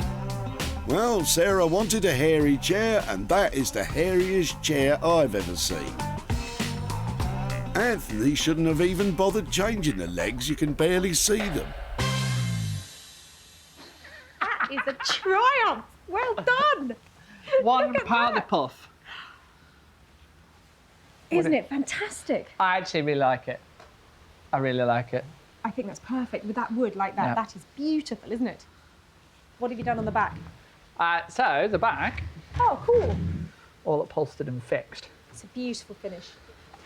Well, Sarah wanted a hairy chair, and that is the hairiest chair I've ever seen. Anthony shouldn't have even bothered changing the legs, you can barely see them. That is a triumph. Well done. One powder puff. Isn't it fantastic? I actually really like it. I really like it. I think that's perfect with that wood like that. Yeah. That is beautiful, isn't it? What have you done on the back? So the back, Oh, cool. all upholstered and fixed. It's a beautiful finish.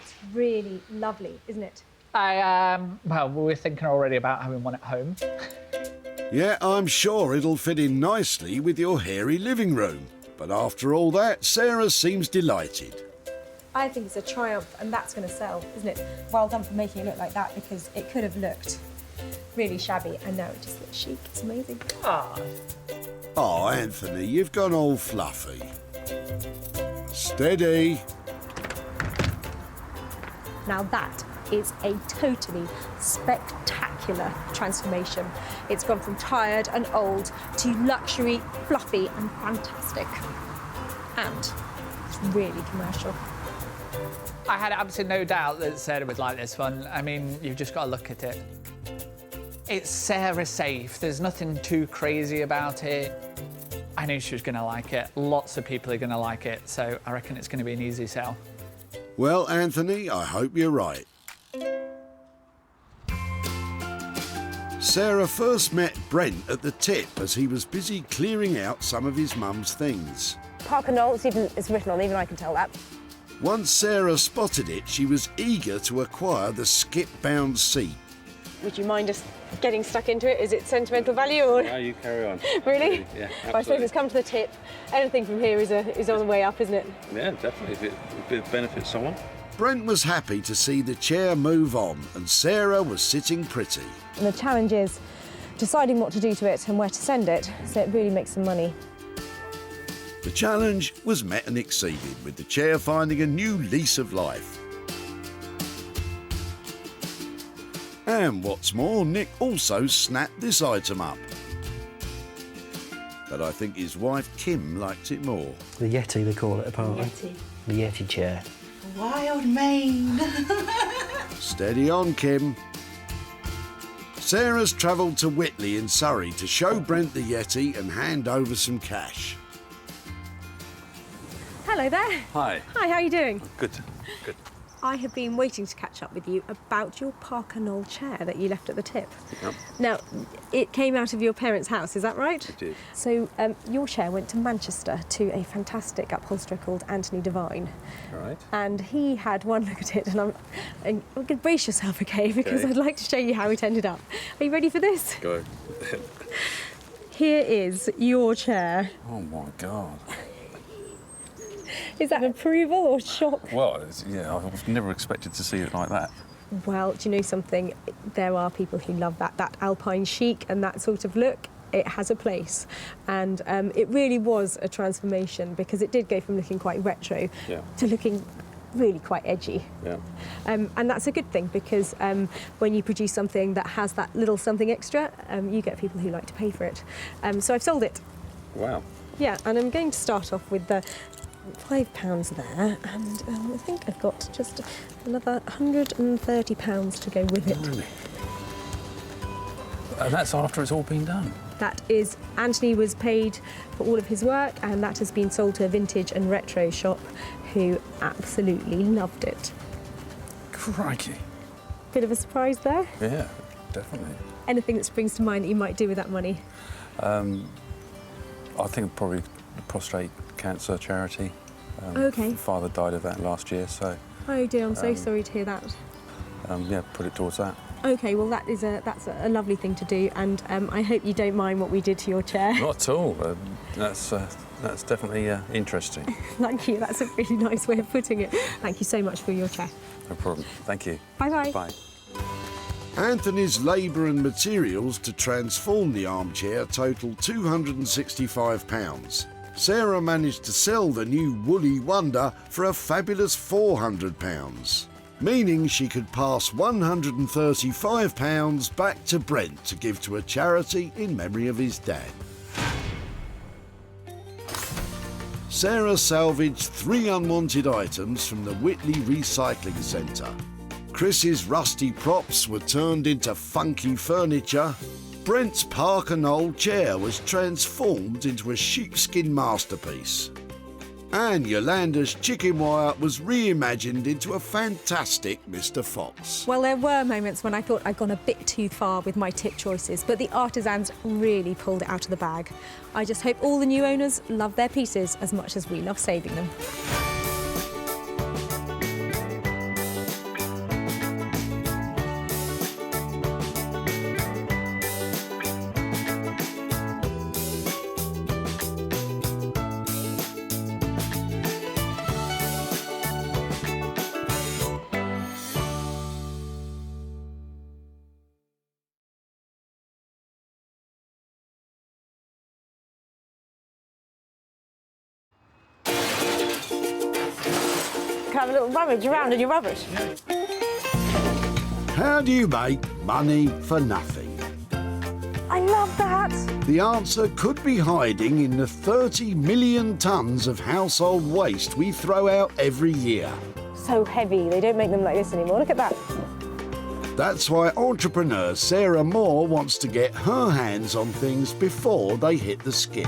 It's really lovely, isn't it? Well, we're thinking already about having one at home. Yeah, I'm sure it'll fit in nicely with your hairy living room. But after all that, Sarah seems delighted. I think it's a triumph, and that's going to sell, isn't it? Well done for making it look like that, because it could have looked really shabby, and now it just looks chic. It's amazing. Oh, Anthony, you've gone all fluffy. Steady. Now that is a totally spectacular transformation. It's gone from tired and old to luxury, fluffy and fantastic. And it's really commercial. I had absolutely no doubt that Sarah would like this one. I mean, you've just got to look at it. It's Sarah safe. There's nothing too crazy about it. I knew she was going to like it. Lots of people are going to like it, so I reckon it's going to be an easy sell. Well, Anthony, I hope you're right. Sarah first met Brent at the tip as he was busy clearing out some of his mum's things. Parker Knoll, it's written on, even I can tell that. Once Sarah spotted it, she was eager to acquire the skip-bound seat. Would you mind us getting stuck into it? Is it sentimental value or...? No, you carry on. Really? Yeah, Well, I suppose it's come to the tip. Anything from here is on the way up, isn't it? Yeah, definitely. If it benefits someone. Brent was happy to see the chair move on, and Sarah was sitting pretty. And the challenge is deciding what to do to it and where to send it, so it really makes some money. The challenge was met and exceeded, with the chair finding a new lease of life. And what's more, Nick also snapped this item up. But I think his wife Kim liked it more. The Yeti, they call it, apparently. Yeti. The Yeti chair. Wild mane. Steady on, Kim. Sarah's travelled to Whitley in Surrey to show Brent the Yeti and hand over some cash. Hello there. Hi. Hi, how are you doing? Good. Good. I have been waiting to catch up with you about your Parker Knoll chair that you left at the tip. Yep. Now, it came out of your parents' house, is that right? It did. So, your chair went to Manchester to a fantastic upholsterer called Anthony Devine. All right. And he had one look at it, and I'm going to brace yourself, okay? Because Okay. I'd like to show you how it ended up. Are you ready for this? Go. Here is your chair. Oh my God. Is that approval or shock? Well, yeah, I've never expected to see it like that. Well, do you know something? There are people who love that alpine chic and that sort of look. It has a place, and it really was a transformation, because it did go from looking quite retro to looking really quite edgy. Yeah. And that's a good thing, because when you produce something that has that little something extra, you get people who like to pay for it. So I've sold it. Wow. Yeah, and I'm going to start off with the £5 there, and I think I've got just another £130 to go with it. And that's after it's all been done. That is, Anthony was paid for all of his work, and that has been sold to a vintage and retro shop who absolutely loved it. Crikey. Bit of a surprise there. Yeah, definitely. Anything that springs to mind that you might do with that money? I think probably the prostate cancer charity. Okay. Father died of that last year, so Oh dear, I'm so sorry to hear that. yeah, put it towards that. Okay, well that's a lovely thing to do, and I hope you don't mind what we did to your chair. Not at all. That's definitely interesting. Thank you, that's a really nice way of putting it. Thank you so much for your chair. No problem. Thank you. Bye-bye. Bye. Anthony's labour and materials to transform the armchair total £265. Sarah managed to sell the new woolly wonder for a fabulous £400, meaning she could pass £135 back to Brent to give to a charity in memory of his dad. Sarah salvaged 3 unwanted items from the Whitley Recycling Centre. Chris's rusty props were turned into funky furniture. Brent's Parker Knoll chair was transformed into a sheepskin masterpiece. And Yolanda's chicken wire was reimagined into a fantastic Mr. Fox. Well, there were moments when I thought I'd gone a bit too far with my tip choices, but the artisans really pulled it out of the bag. I just hope all the new owners love their pieces as much as we love saving them. Have a little rummage around in your rubbish. How do you make money for nothing? I love that. The answer could be hiding in the 30 million tonnes of household waste we throw out every year. So heavy, they don't make them like this anymore. Look at that. That's why entrepreneur Sarah Moore wants to get her hands on things before they hit the skip.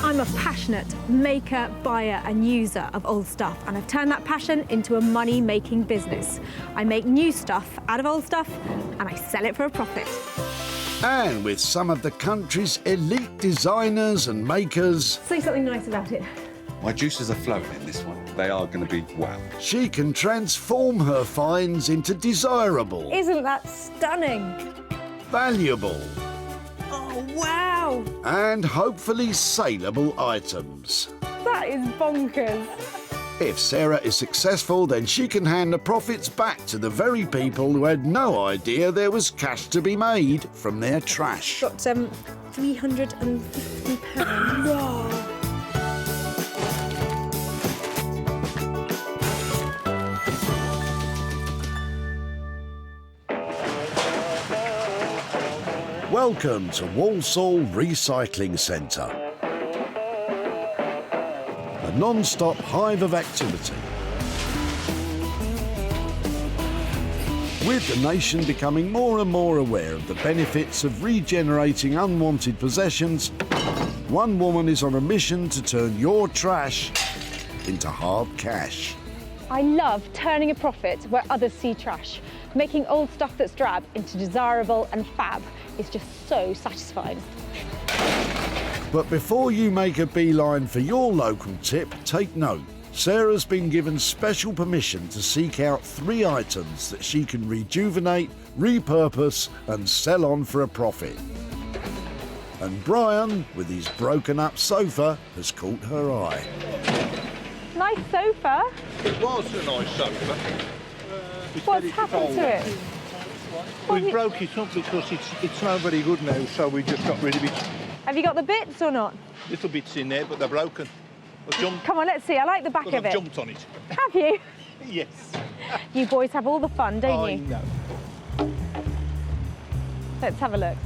I'm a passionate maker, buyer and user of old stuff, and I've turned that passion into a money-making business. I make new stuff out of old stuff and I sell it for a profit. And with some of the country's elite designers and makers, Say something nice about it. My juices are flowing in this one. They are going to be wow. she can transform her finds into desirable, Isn't that stunning? valuable, Oh, wow. and hopefully saleable items. That is bonkers. If Sarah is successful, then she can hand the profits back to the very people who had no idea there was cash to be made from their trash. Got £350. Whoa. Welcome to Walsall Recycling Centre, a non-stop hive of activity. With the nation becoming more and more aware of the benefits of regenerating unwanted possessions, one woman is on a mission to turn your trash into hard cash. I love turning a profit where others see trash. Making old stuff that's drab into desirable and fab is just so satisfying. But before you make a beeline for your local tip, take note. Sarah's been given special permission to seek out 3 items that she can rejuvenate, repurpose and sell on for a profit. And Brian, with his broken up sofa, has caught her eye. Nice sofa. It was a nice sofa. What's happened to it? We broke it up because it's not very good now, so we just got rid of it. Have you got the bits or not? Little bits in there, but they're broken. Come on, let's see. I like the back of I've it. jumped on it. Have you? Yes. You boys have all the fun, don't I you? know. Let's have a look.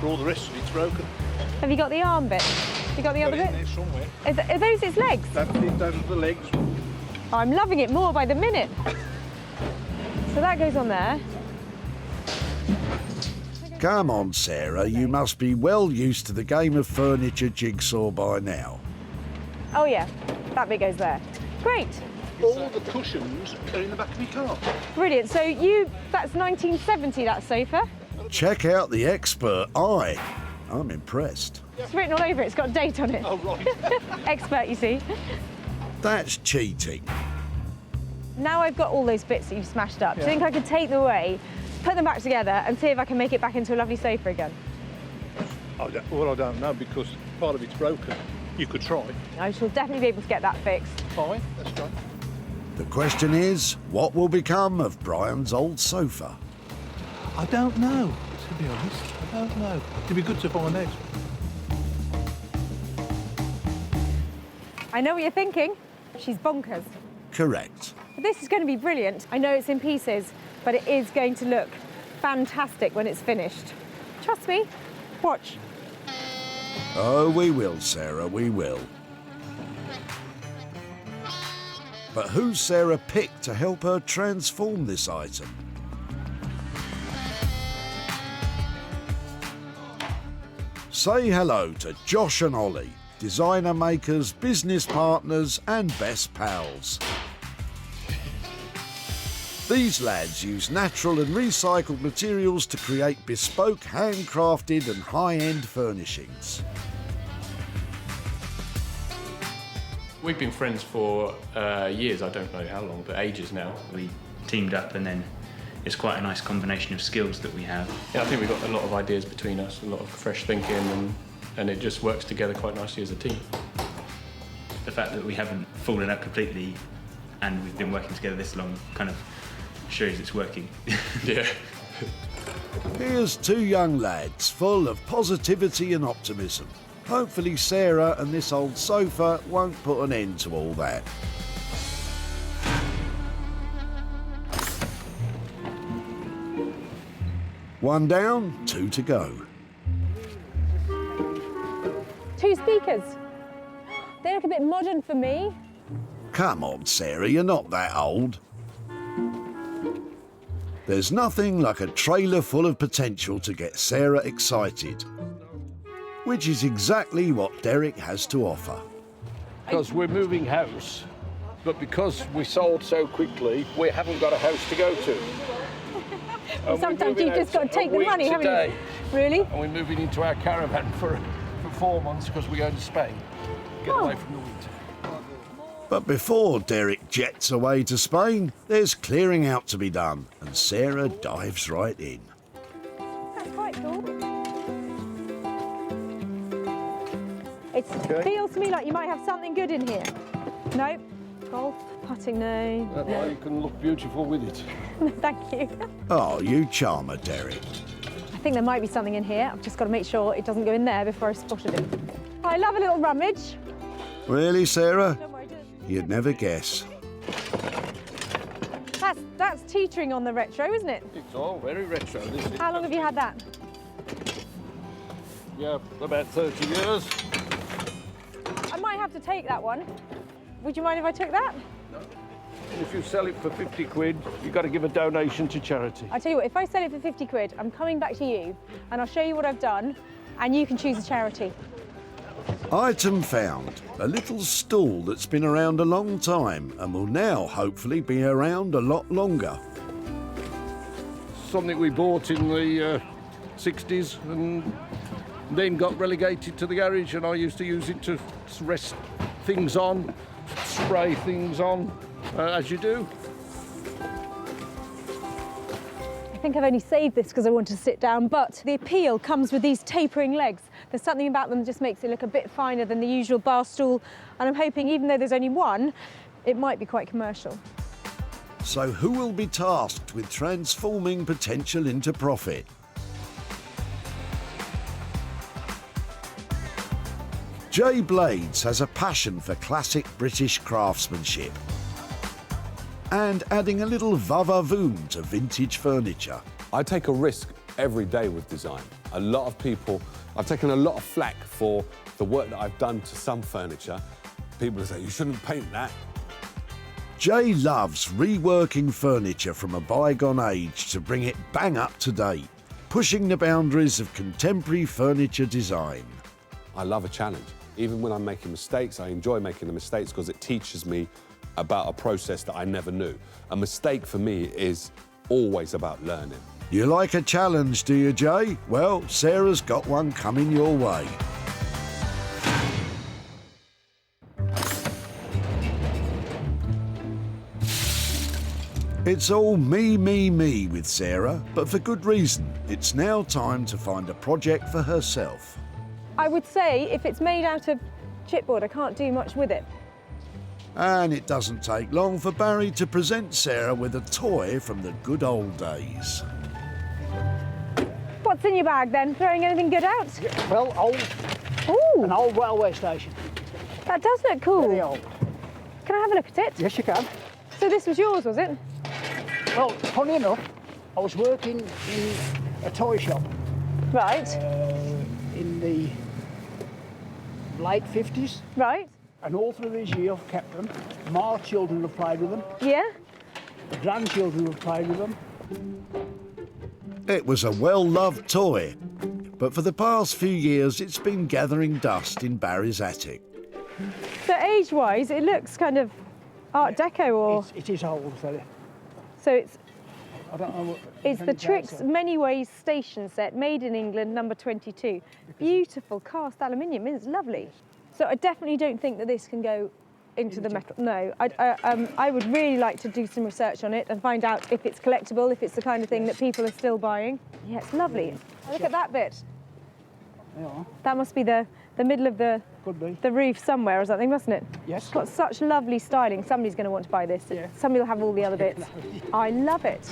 For all the rest of it's broken. Have you got the arm bit? Have you got the other in bit? there somewhere. Are those its legs? That's it, those are the legs. Oh, I'm loving it more by the minute. So that goes on there. Come on, Sarah, you must be well used to the game of furniture jigsaw by now. Oh yeah, that bit goes there. Great. All the cushions are in the back of my car. Brilliant. So that's 1970, that sofa. Check out the expert eye. I'm impressed. It's written all over it, it's got a date on it. Oh, right. Expert, you see. That's cheating. Now I've got all those bits that you've smashed up. Do you think I could take them away, put them back together and see if I can make it back into a lovely sofa again? Well, I don't know, because part of it's broken. You could try. I shall definitely be able to get that fixed. Fine, that's great. The question is, what will become of Brian's old sofa? I don't know, to be honest. I don't know. It'd be good to find out. I know what you're thinking. She's bonkers. Correct. But this is going to be brilliant. I know it's in pieces, but it is going to look fantastic when it's finished. Trust me. Watch. Oh, we will, Sarah, we will. But who's Sarah picked to help her transform this item? Say hello to Josh and Ollie, designer makers, business partners and best pals. These lads use natural and recycled materials to create bespoke, handcrafted and high-end furnishings. We've been friends for years, I don't know how long, but ages now. We teamed up and then it's quite a nice combination of skills that we have. Yeah, I think we've got a lot of ideas between us, a lot of fresh thinking, and it just works together quite nicely as a team. The fact that we haven't fallen out completely and we've been working together this long kind of shows it's working. Yeah. Here's two young lads full of positivity and optimism. Hopefully Sarah and this old sofa won't put an end to all that. One down, two to go. 2 speakers. They look a bit modern for me. Come on, Sarah, you're not that old. There's nothing like a trailer full of potential to get Sarah excited, which is exactly what Derek has to offer. Because we're moving house, but because we sold so quickly, we haven't got a house to go to. Well, sometimes you've just got to take the money, haven't you? Really? And we're moving into our caravan for 4 months because we're going to Spain. Get away from the winter. But before Derek jets away to Spain, there's clearing out to be done, and Sarah dives right in. That's quite cool. It feels to me like you might have something good in here. Nope. Golf, putting, no. That's why you can look beautiful with it. Thank you. Oh, you charmer, Derek. I think there might be something in here. I've just got to make sure it doesn't go in there before I spotted it. I love a little rummage. Really, Sarah? You'd never guess. That's teetering on the retro, isn't it? It's all very retro, this is. How long have you had that? Yeah, about 30 years. I might have to take that one. Would you mind if I took that? No. And if you sell it for 50 quid, you've got to give a donation to charity. I tell you what, if I sell it for 50 quid, I'm coming back to you and I'll show you what I've done and you can choose a charity. Item found. A little stool that's been around a long time and will now hopefully be around a lot longer. Something we bought in the 60s and then got relegated to the garage, and I used to use it to rest things on, spray things on, as you do. I think I've only saved this because I want to sit down, but the appeal comes with these tapering legs. There's something about them that just makes it look a bit finer than the usual bar stool, and I'm hoping, even though there's only one, it might be quite commercial. So who will be tasked with transforming potential into profit? Jay Blades has a passion for classic British craftsmanship and adding a little va-va-voom to vintage furniture. I take a risk every day with design. I've taken a lot of flack for the work that I've done to some furniture. People say, you shouldn't paint that. Jay loves reworking furniture from a bygone age to bring it bang up to date, pushing the boundaries of contemporary furniture design. I love a challenge. Even when I'm making mistakes, I enjoy making the mistakes because it teaches me about a process that I never knew. A mistake for me is always about learning. You like a challenge, do you, Jay? Well, Sarah's got one coming your way. It's all me, me, me with Sarah, but for good reason. It's now time to find a project for herself. I would say if it's made out of chipboard, I can't do much with it. And it doesn't take long for Barry to present Sarah with a toy from the good old days. What's in your bag then? Throwing anything good out? Well, an old railway station. That does look cool. Very old. Can I have a look at it? Yes, you can. So this was yours, was it? Well, funny enough, I was working in a toy shop. Right. In the late 50s. Right. And all through this year I've kept them. My children have played with them. Yeah? The grandchildren have played with them. It was a well-loved toy, but for the past few years it's been gathering dust in Barry's attic. So age-wise, it looks kind of Art Deco or... It is old, fella. So it's... I don't know what... It's the Tricks Many Ways station set, made in England, number 22. Beautiful cast aluminium, it's lovely. So I definitely don't think that this can go into the metal. No, I would really like to do some research on it and find out if it's collectible, if it's the kind of thing that people are still buying. Yeah, it's lovely. Look at that bit. Yeah. That must be the middle of the roof somewhere or something, mustn't it? Yes. It's got such lovely styling. Somebody's going to want to buy this. Yeah. Somebody will have all the other bits. I love it.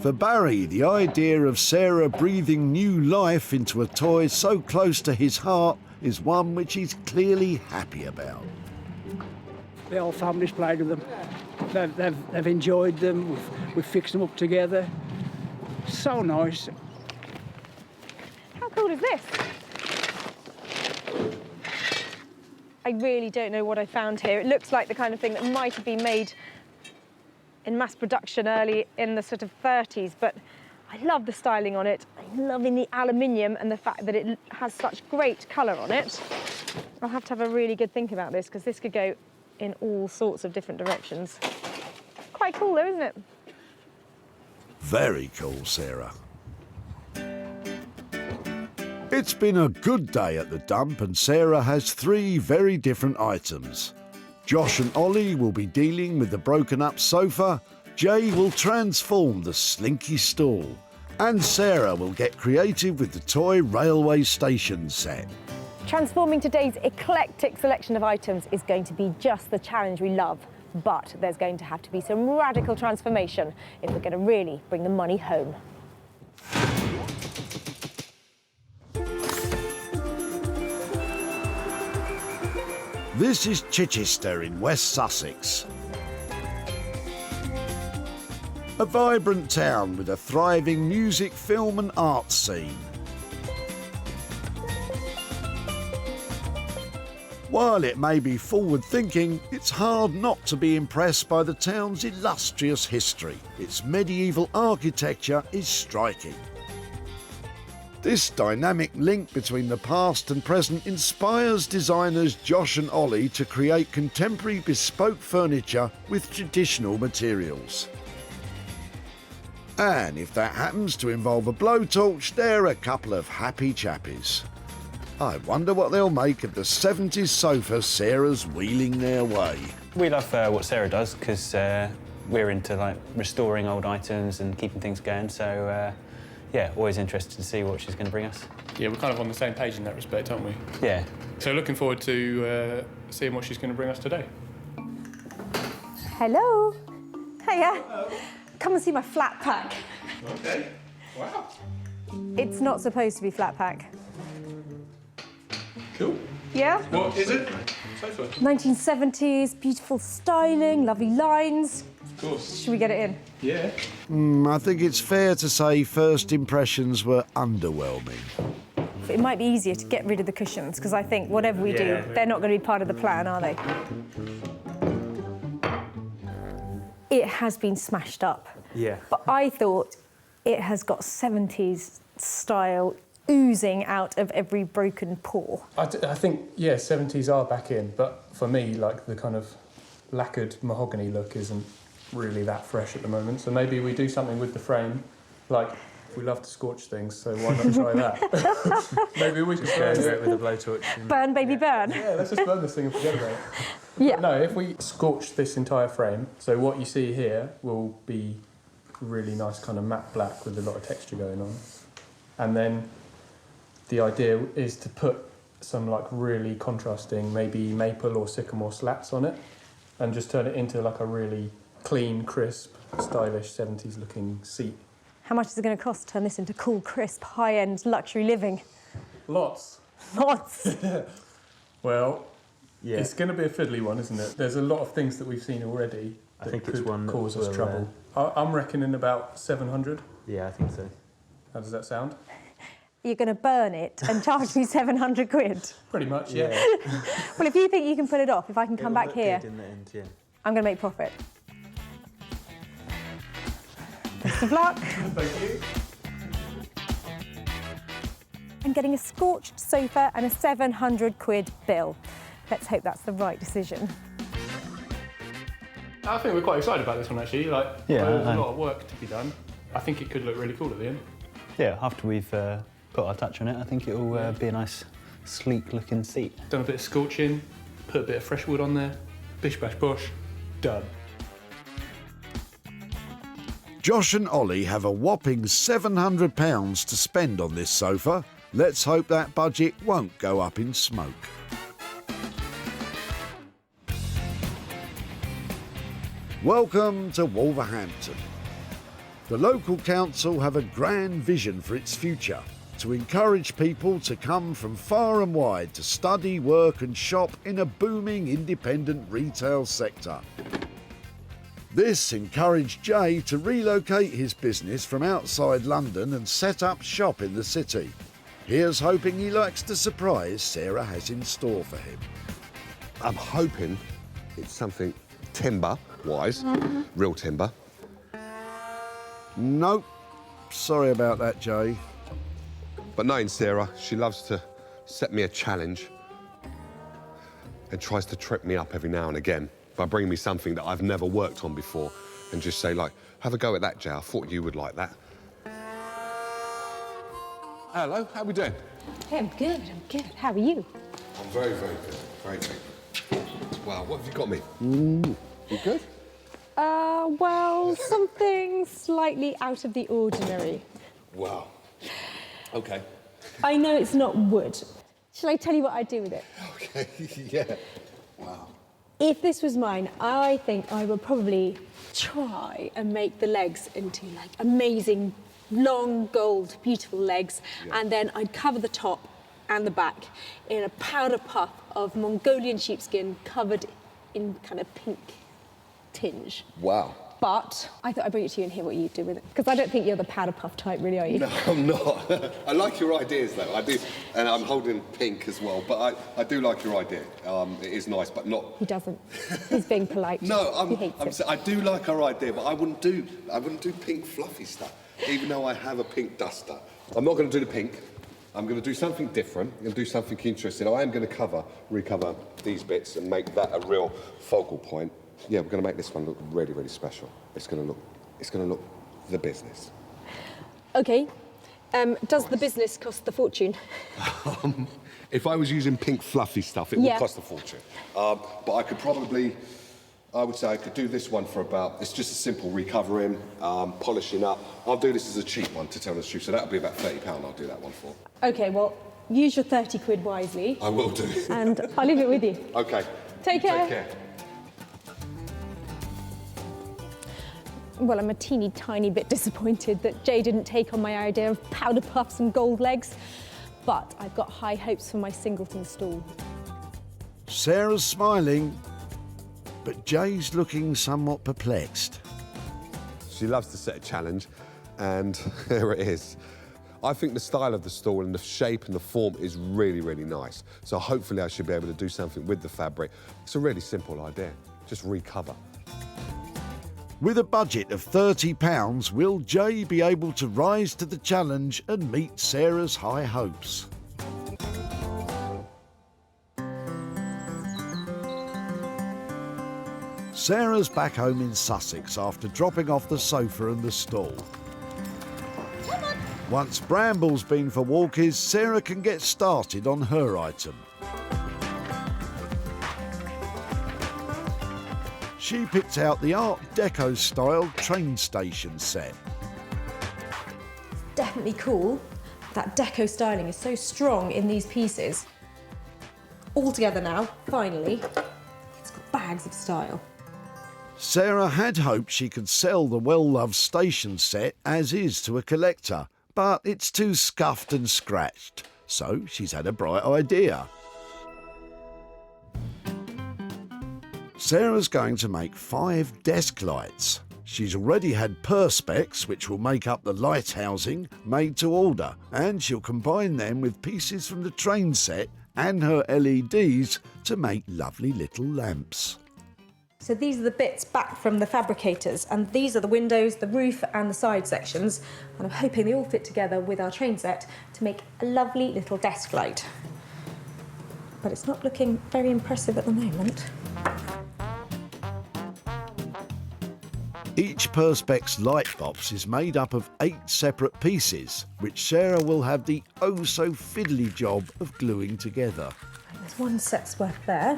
For Barry, the idea of Sarah breathing new life into a toy so close to his heart is one which he's clearly happy about. The whole family's played with them. They've enjoyed them. We've fixed them up together. So nice. How cool is this? I really don't know what I found here. It looks like the kind of thing that might have been made in mass production early in the sort of 30s, but I love the styling on it. I'm loving the aluminium and the fact that it has such great colour on it. I'll have to have a really good think about this because this could go in all sorts of different directions. Quite cool though, isn't it? Very cool, Sarah. It's been a good day at the dump and Sarah has 3 very different items. Josh and Ollie will be dealing with the broken up sofa, Jay will transform the slinky stool, and Sarah will get creative with the toy railway station set. Transforming today's eclectic selection of items is going to be just the challenge we love, but there's going to have to be some radical transformation if we're going to really bring the money home. This is Chichester in West Sussex. A vibrant town with a thriving music, film and arts scene. While it may be forward-thinking, it's hard not to be impressed by the town's illustrious history. Its medieval architecture is striking. This dynamic link between the past and present inspires designers Josh and Ollie to create contemporary bespoke furniture with traditional materials. And if that happens to involve a blowtorch, they're a couple of happy chappies. I wonder what they'll make of the 70s sofa Sarah's wheeling their way. We love what Sarah does because we're into restoring old items and keeping things going, so yeah, always interested to see what she's going to bring us. Yeah, we're kind of on the same page in that respect, aren't we? Yeah. So looking forward to seeing what she's going to bring us today. Hello. Hiya. Come and see my flat pack. Okay. Wow. It's not supposed to be flat pack. Cool. Yeah? What is it? Sofa. 1970s, beautiful styling, lovely lines. Of course. Should we get it in? Yeah. I think it's fair to say first impressions were underwhelming. It might be easier to get rid of the cushions because I think whatever we do, they're not going to be part of the plan, are they? It has been smashed up. Yeah. But I thought it has got 70s style oozing out of every broken pore. I think, yeah, 70s are back in, but for me, the kind of lacquered mahogany look isn't really that fresh at the moment. So maybe we do something with the frame Like, we love to scorch things, so why not try that? Maybe we could burn it with a blowtorch. Burn, baby, burn. Yeah, let's just burn this thing and forget about it. Yeah. No, if we scorch this entire frame, so what you see here will be really nice kind of matte black with a lot of texture going on. And then the idea is to put some like really contrasting, maybe maple or sycamore slats on it, and just turn it into like a really clean, crisp, stylish 70s looking seat. How much is it going to cost to turn this into cool, crisp, high-end luxury living? Lots. Lots. Well, it's going to be a fiddly one, isn't it? There's a lot of things that we've seen already that could cause us trouble. I'm reckoning about 700. Yeah, I think so. How does that sound? You're going to burn it and charge me 700 quid? Pretty much, yeah. Well, if you think you can pull it off, if I can come back here, in the end, yeah. I'm going to make profit. Best of luck. Thank you. I'm getting a scorched sofa and a 700 quid bill. Let's hope that's the right decision. I think we're quite excited about this one, actually. Like, Yeah, there's a I- lot of work to be done. I think it could look really cool at the end. Yeah, after we've put our touch on it, I think it'll be a nice, sleek-looking seat. Done a bit of scorching, put a bit of fresh wood on there, bish bash bosh, done. Josh and Ollie have a whopping £700 to spend on this sofa. Let's hope that budget won't go up in smoke. Welcome to Wolverhampton. The local council have a grand vision for its future, to encourage people to come from far and wide to study, work and shop in a booming independent retail sector. This encouraged Jay to relocate his business from outside London and set up shop in the city. Here's hoping he likes the surprise Sarah has in store for him. I'm hoping it's something timber-wise, real timber. Nope. Sorry about that, Jay. But knowing Sarah, she loves to set me a challenge and tries to trip me up every now and again by bringing me something that I've never worked on before and just say, like, have a go at that, Jay. I thought you would like that. Hello, how we doing? Hey, I'm good. How are you? I'm very, very good. Very good. Wow, what have you got me? You good? Well, something slightly out of the ordinary. Wow. Okay. I know it's not wood. Shall I tell you what I'd do with it? Okay, yeah. Wow. If this was mine, I think I would probably try and make the legs into like amazing, long, gold, beautiful legs. Yeah. And then I'd cover the top and the back in a powder puff of Mongolian sheepskin covered in kind of pink tinge. Wow. But I thought I'd bring it to you and hear what you do with it. Because I don't think you're the powder puff type, really, are you? No, I'm not. I like your ideas, though. I do, and I'm holding pink as well. But I do like your idea. It is nice, but not. He doesn't. He's being polite. No, He hates it. I do like our idea, but I wouldn't do pink fluffy stuff. Even though I have a pink duster, I'm not going to do the pink. I'm going to do something different. I'm going to do something interesting. I am going to recover these bits and make that a real focal point. Yeah, we're going to make this one look really, really special. It's going to look the business. Okay. Does the business cost the fortune? If I was using pink fluffy stuff, it would cost a fortune. But I could probably, I would say I could do this one for about, it's just a simple recovering, polishing up. I'll do this as a cheap one, to tell the truth, so that'll be about £30 I'll do that one for. Okay, well, use your 30 quid wisely. I will do. And I'll leave it with you. Okay. Take care. Take care. Well, I'm a teeny tiny bit disappointed that Jay didn't take on my idea of powder puffs and gold legs, but I've got high hopes for my singleton stool. Sarah's smiling, but Jay's looking somewhat perplexed. She loves to set a challenge, and here it is. I think the style of the stall and the shape and the form is really, really nice. So hopefully I should be able to do something with the fabric. It's a really simple idea, just recover. With a budget of £30, will Jay be able to rise to the challenge and meet Sarah's high hopes? Sarah's back home in Sussex after dropping off the sofa and the stall. Once Bramble's been for walkies, Sarah can get started on her item. She picked out the Art Deco style train station set. Definitely cool. That deco styling is so strong in these pieces. All together now, finally. It's got bags of style. Sarah had hoped she could sell the well-loved station set as is to a collector, but it's too scuffed and scratched, so she's had a bright idea. Sarah's going to make 5 desk lights. She's already had perspex, which will make up the light housing, made to order, and she'll combine them with pieces from the train set and her LEDs to make lovely little lamps. So these are the bits back from the fabricators, and these are the windows, the roof and the side sections, and I'm hoping they all fit together with our train set to make a lovely little desk light. But it's not looking very impressive at the moment. Each perspex light box is made up of 8 separate pieces, which Sarah will have the oh-so-fiddly job of gluing together. There's one set's worth there.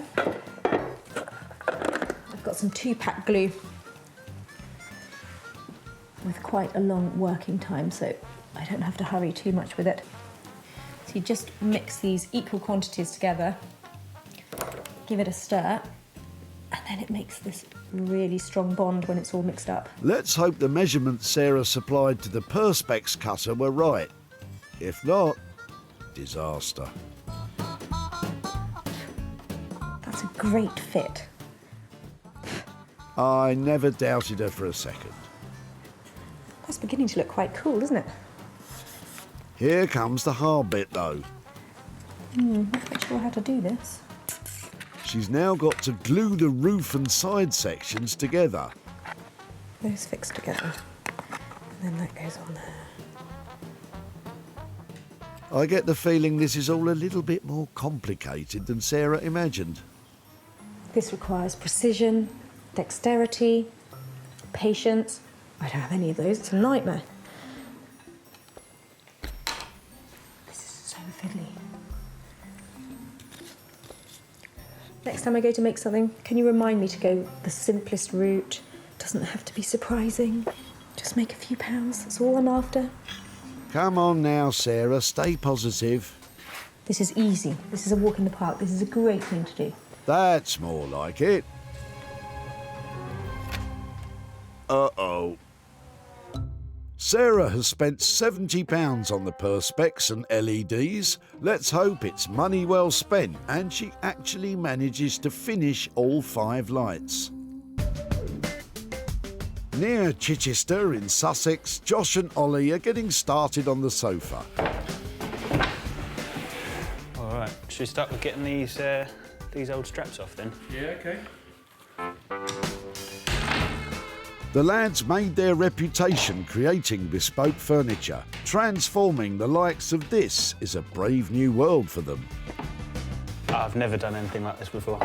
I've got some 2-pack glue with quite a long working time, so I don't have to hurry too much with it. So you just mix these equal quantities together, give it a stir, and then it makes this really strong bond when it's all mixed up. Let's hope the measurements Sarah supplied to the perspex cutter were right. If not, disaster. That's a great fit. I never doubted her for a second. That's beginning to look quite cool, isn't it? Here comes the hard bit though. Not quite sure how to do this. She's now got to glue the roof and side sections together. Those fixed together, and then that goes on there. I get the feeling this is all a little bit more complicated than Sarah imagined. This requires precision, dexterity, patience. I don't have any of those, it's a nightmare. This is so fiddly. Next time I go to make something, can you remind me to go the simplest route? Doesn't have to be surprising. Just make a few pounds, that's all I'm after. Come on now, Sarah, stay positive. This is easy. This is a walk in the park. This is a great thing to do. That's more like it. Uh-oh. Sarah has spent £70 on the perspex and LEDs. Let's hope it's money well spent and she actually manages to finish all 5 lights. Near Chichester in Sussex, Josh and Ollie are getting started on the sofa. All right, should we start with getting these old straps off then? Yeah, okay. The lads made their reputation creating bespoke furniture. Transforming the likes of this is a brave new world for them. I've never done anything like this before.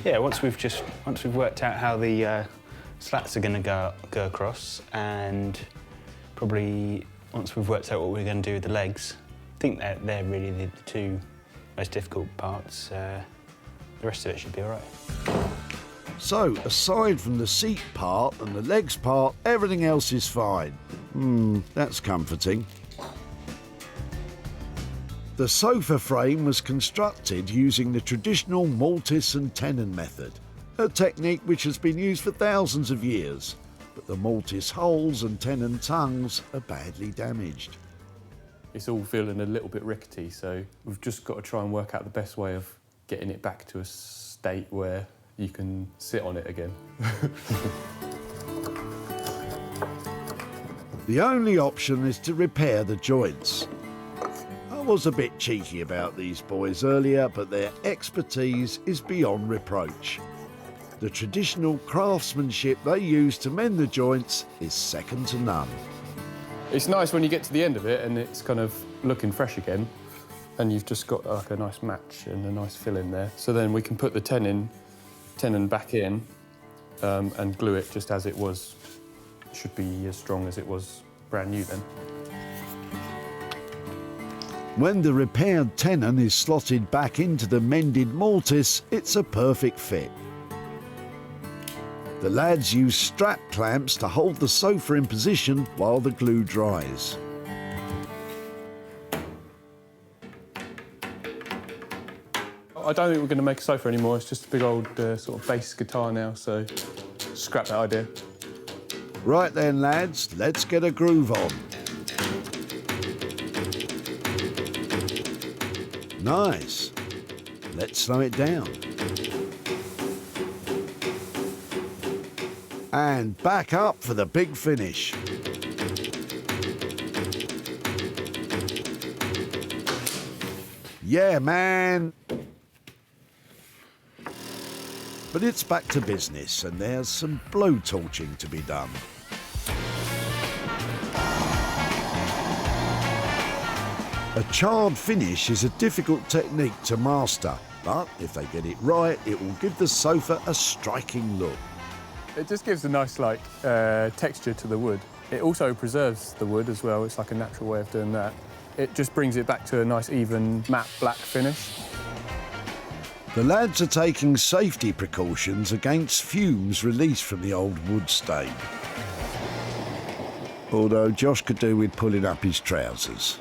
Yeah, once we've worked out how the slats are going to go across, and probably once we've worked out what we're going to do with the legs, I think they're really the 2 most difficult parts. The rest of it should be all right. So, aside from the seat part and the legs part, everything else is fine. That's comforting. The sofa frame was constructed using the traditional mortise and tenon method, a technique which has been used for thousands of years, but the mortise holes and tenon tongues are badly damaged. It's all feeling a little bit rickety, so we've just got to try and work out the best way of getting it back to a state where you can sit on it again. The only option is to repair the joints. I was a bit cheeky about these boys earlier, but their expertise is beyond reproach. The traditional craftsmanship they use to mend the joints is second to none. It's nice when you get to the end of it and it's kind of looking fresh again, and you've just got like a nice match and a nice fill in there. So then we can put the tenon back in and glue it just as it was. It should be as strong as it was brand new then. When the repaired tenon is slotted back into the mended mortise, it's a perfect fit. The lads use strap clamps to hold the sofa in position while the glue dries. I don't think we're going to make a sofa anymore. It's just a big old sort of bass guitar now, so scrap that idea. Right then, lads, let's get a groove on. Nice. Let's slow it down. And back up for the big finish. Yeah, man. But it's back to business, and there's some blowtorching to be done. A charred finish is a difficult technique to master, but if they get it right, it will give the sofa a striking look. It just gives a nice texture to the wood. It also preserves the wood as well. It's like a natural way of doing that. It just brings it back to a nice even matte black finish. The lads are taking safety precautions against fumes released from the old wood stain. Although Josh could do with pulling up his trousers.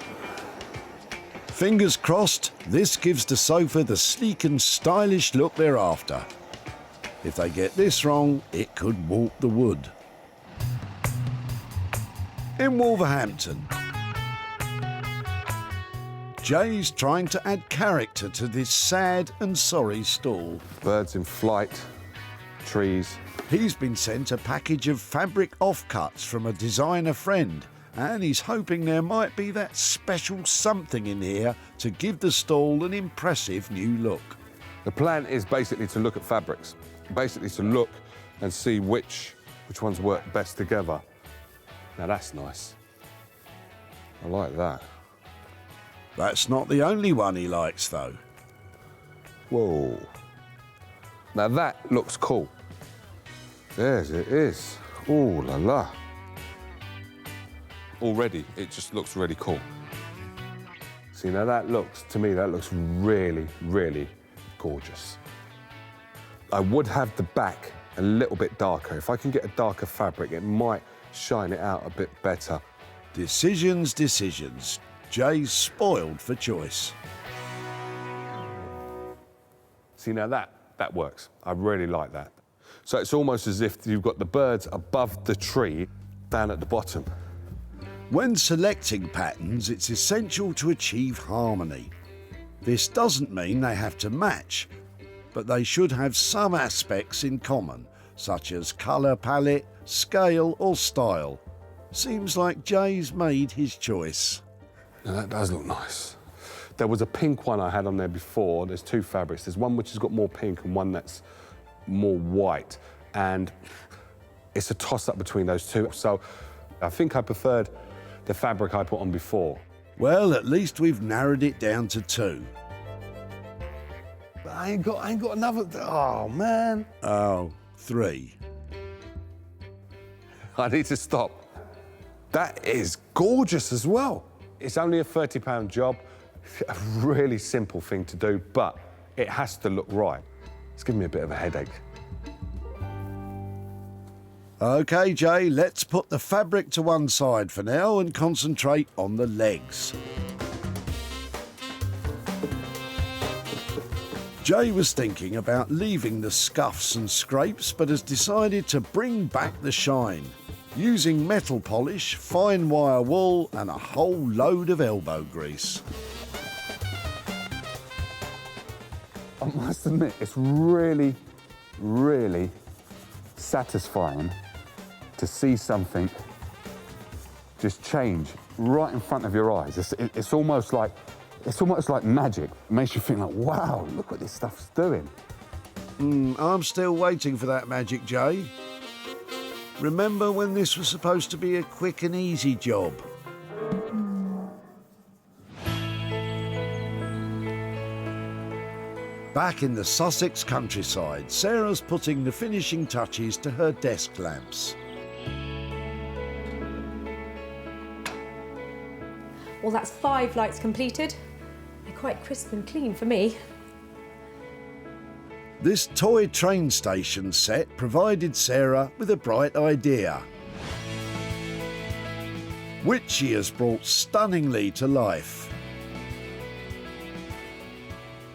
Fingers crossed, this gives the sofa the sleek and stylish look they're after. If they get this wrong, it could warp the wood. In Wolverhampton, Jay's trying to add character to this sad and sorry stall. Birds in flight, trees. He's been sent a package of fabric offcuts from a designer friend, and he's hoping there might be that special something in here to give the stall an impressive new look. The plan is basically to look at fabrics, basically to look and see which ones work best together. Now that's nice. I like that. That's not the only one he likes, though. Whoa. Now that looks cool. Yes, it is. Ooh la la. Already, it just looks really cool. See, now that looks, to me, that looks really, really gorgeous. I would have the back a little bit darker. If I can get a darker fabric, it might shine it out a bit better. Decisions, decisions. Jay's spoiled for choice. See, now that works. I really like that. So it's almost as if you've got the birds above the tree, down at the bottom. When selecting patterns, it's essential to achieve harmony. This doesn't mean they have to match, but they should have some aspects in common, such as colour palette, scale or style. Seems like Jay's made his choice. Now that does look nice. There was a pink one I had on there before. There's two fabrics. There's one which has got more pink and one that's more white. And it's a toss-up between those two. So I think I preferred the fabric I put on before. Well, at least we've narrowed it down to two. I ain't got another, oh man. Oh, three. I need to stop. That is gorgeous as well. It's only a £30 job, a really simple thing to do, but it has to look right. It's giving me a bit of a headache. OK, Jay, let's put the fabric to one side for now and concentrate on the legs. Jay was thinking about leaving the scuffs and scrapes, but has decided to bring back the shine, using metal polish, fine wire wool and a whole load of elbow grease. I must admit, it's really, really satisfying to see something just change right in front of your eyes. It's almost like magic. It makes you think like, wow, look what this stuff's doing. I'm still waiting for that magic, Jay. Remember when this was supposed to be a quick and easy job? Back in the Sussex countryside, Sarah's putting the finishing touches to her desk lamps. Well, that's 5 lights completed. They're quite crisp and clean for me. This toy train station set provided Sarah with a bright idea, which she has brought stunningly to life.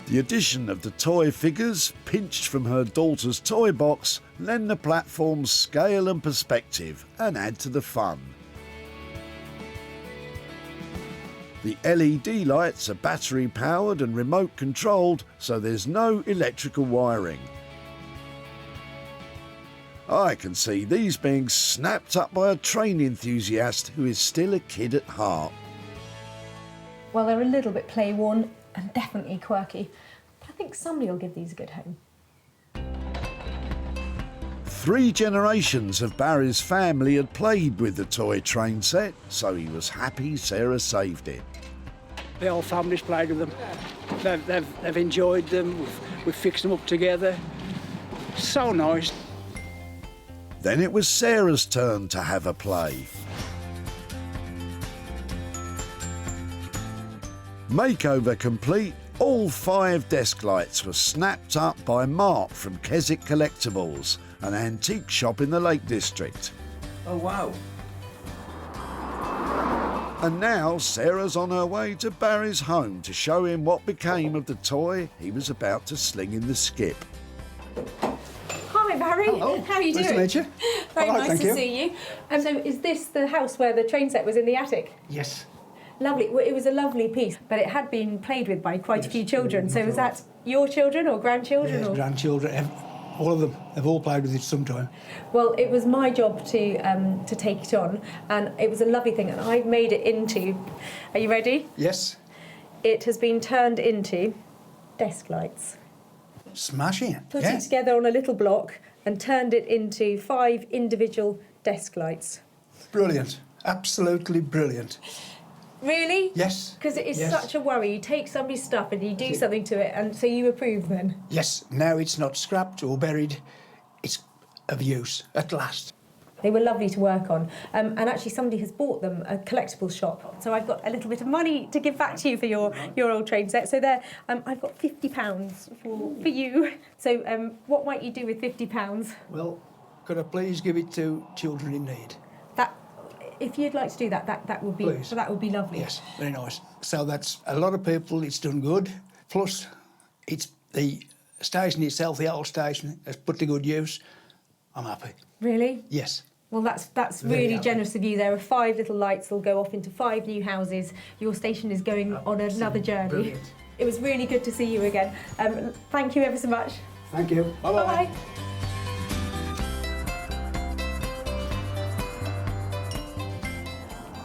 The addition of the toy figures, pinched from her daughter's toy box, lend the platform's scale and perspective and add to the fun. The LED lights are battery powered and remote controlled, so there's no electrical wiring. I can see these being snapped up by a train enthusiast who is still a kid at heart. Well, they're a little bit play-worn and definitely quirky, but I think somebody will give these a good home. 3 generations of Barry's family had played with the toy train set, so he was happy Sarah saved it. The whole family's played with them. They've enjoyed them. We've fixed them up together. So nice. Then it was Sarah's turn to have a play. Makeover complete, all 5 desk lights were snapped up by Mark from Keswick Collectibles, an antique shop in the Lake District. Oh, wow. And now Sarah's on her way to Barry's home to show him what became of the toy he was about to sling in the skip. Hi, Barry. Hello. How are you doing? Nice to meet you. Very All right, nice thank to you. see you. So is this the house where the train set was in the attic? Yes. Lovely. Well, it was a lovely piece, but it had been played with by quite a few children. So was that your children or grandchildren? Yes, or? grandchildren, all of them. They've all played with it sometime. Well, it was my job to take it on, and it was a lovely thing, and I've made it into... Are you ready? Yes. It has been turned into desk lights. Smashing. Put Yeah. it together on a little block and turned it into 5 individual desk lights. Brilliant. Absolutely brilliant. Really? Yes. Because it is Yes. such a worry. You take somebody's stuff and you do something to it, and so you approve then? Yes. Now it's not scrapped or buried. It's of use at last. They were lovely to work on. And actually somebody has bought them, a collectibles shop. So I've got a little bit of money to give back to you for your old train set. So there, I've got £50 for you. So what might you do with £50? Well, could I please give it to children in need? If you'd like to do that, that would be Please. that would be lovely. Yes, very nice. So that's a lot of people, it's done good. Plus, it's the station itself, the old station, has put to good use. I'm happy. Really? Yes. Well, that's Very really happy. generous of you. There are 5 little lights that'll go off into 5 new houses. Your station is going on another journey. Brilliant. It was really good to see you again. Thank you ever so much. Thank you. Bye-bye. Bye.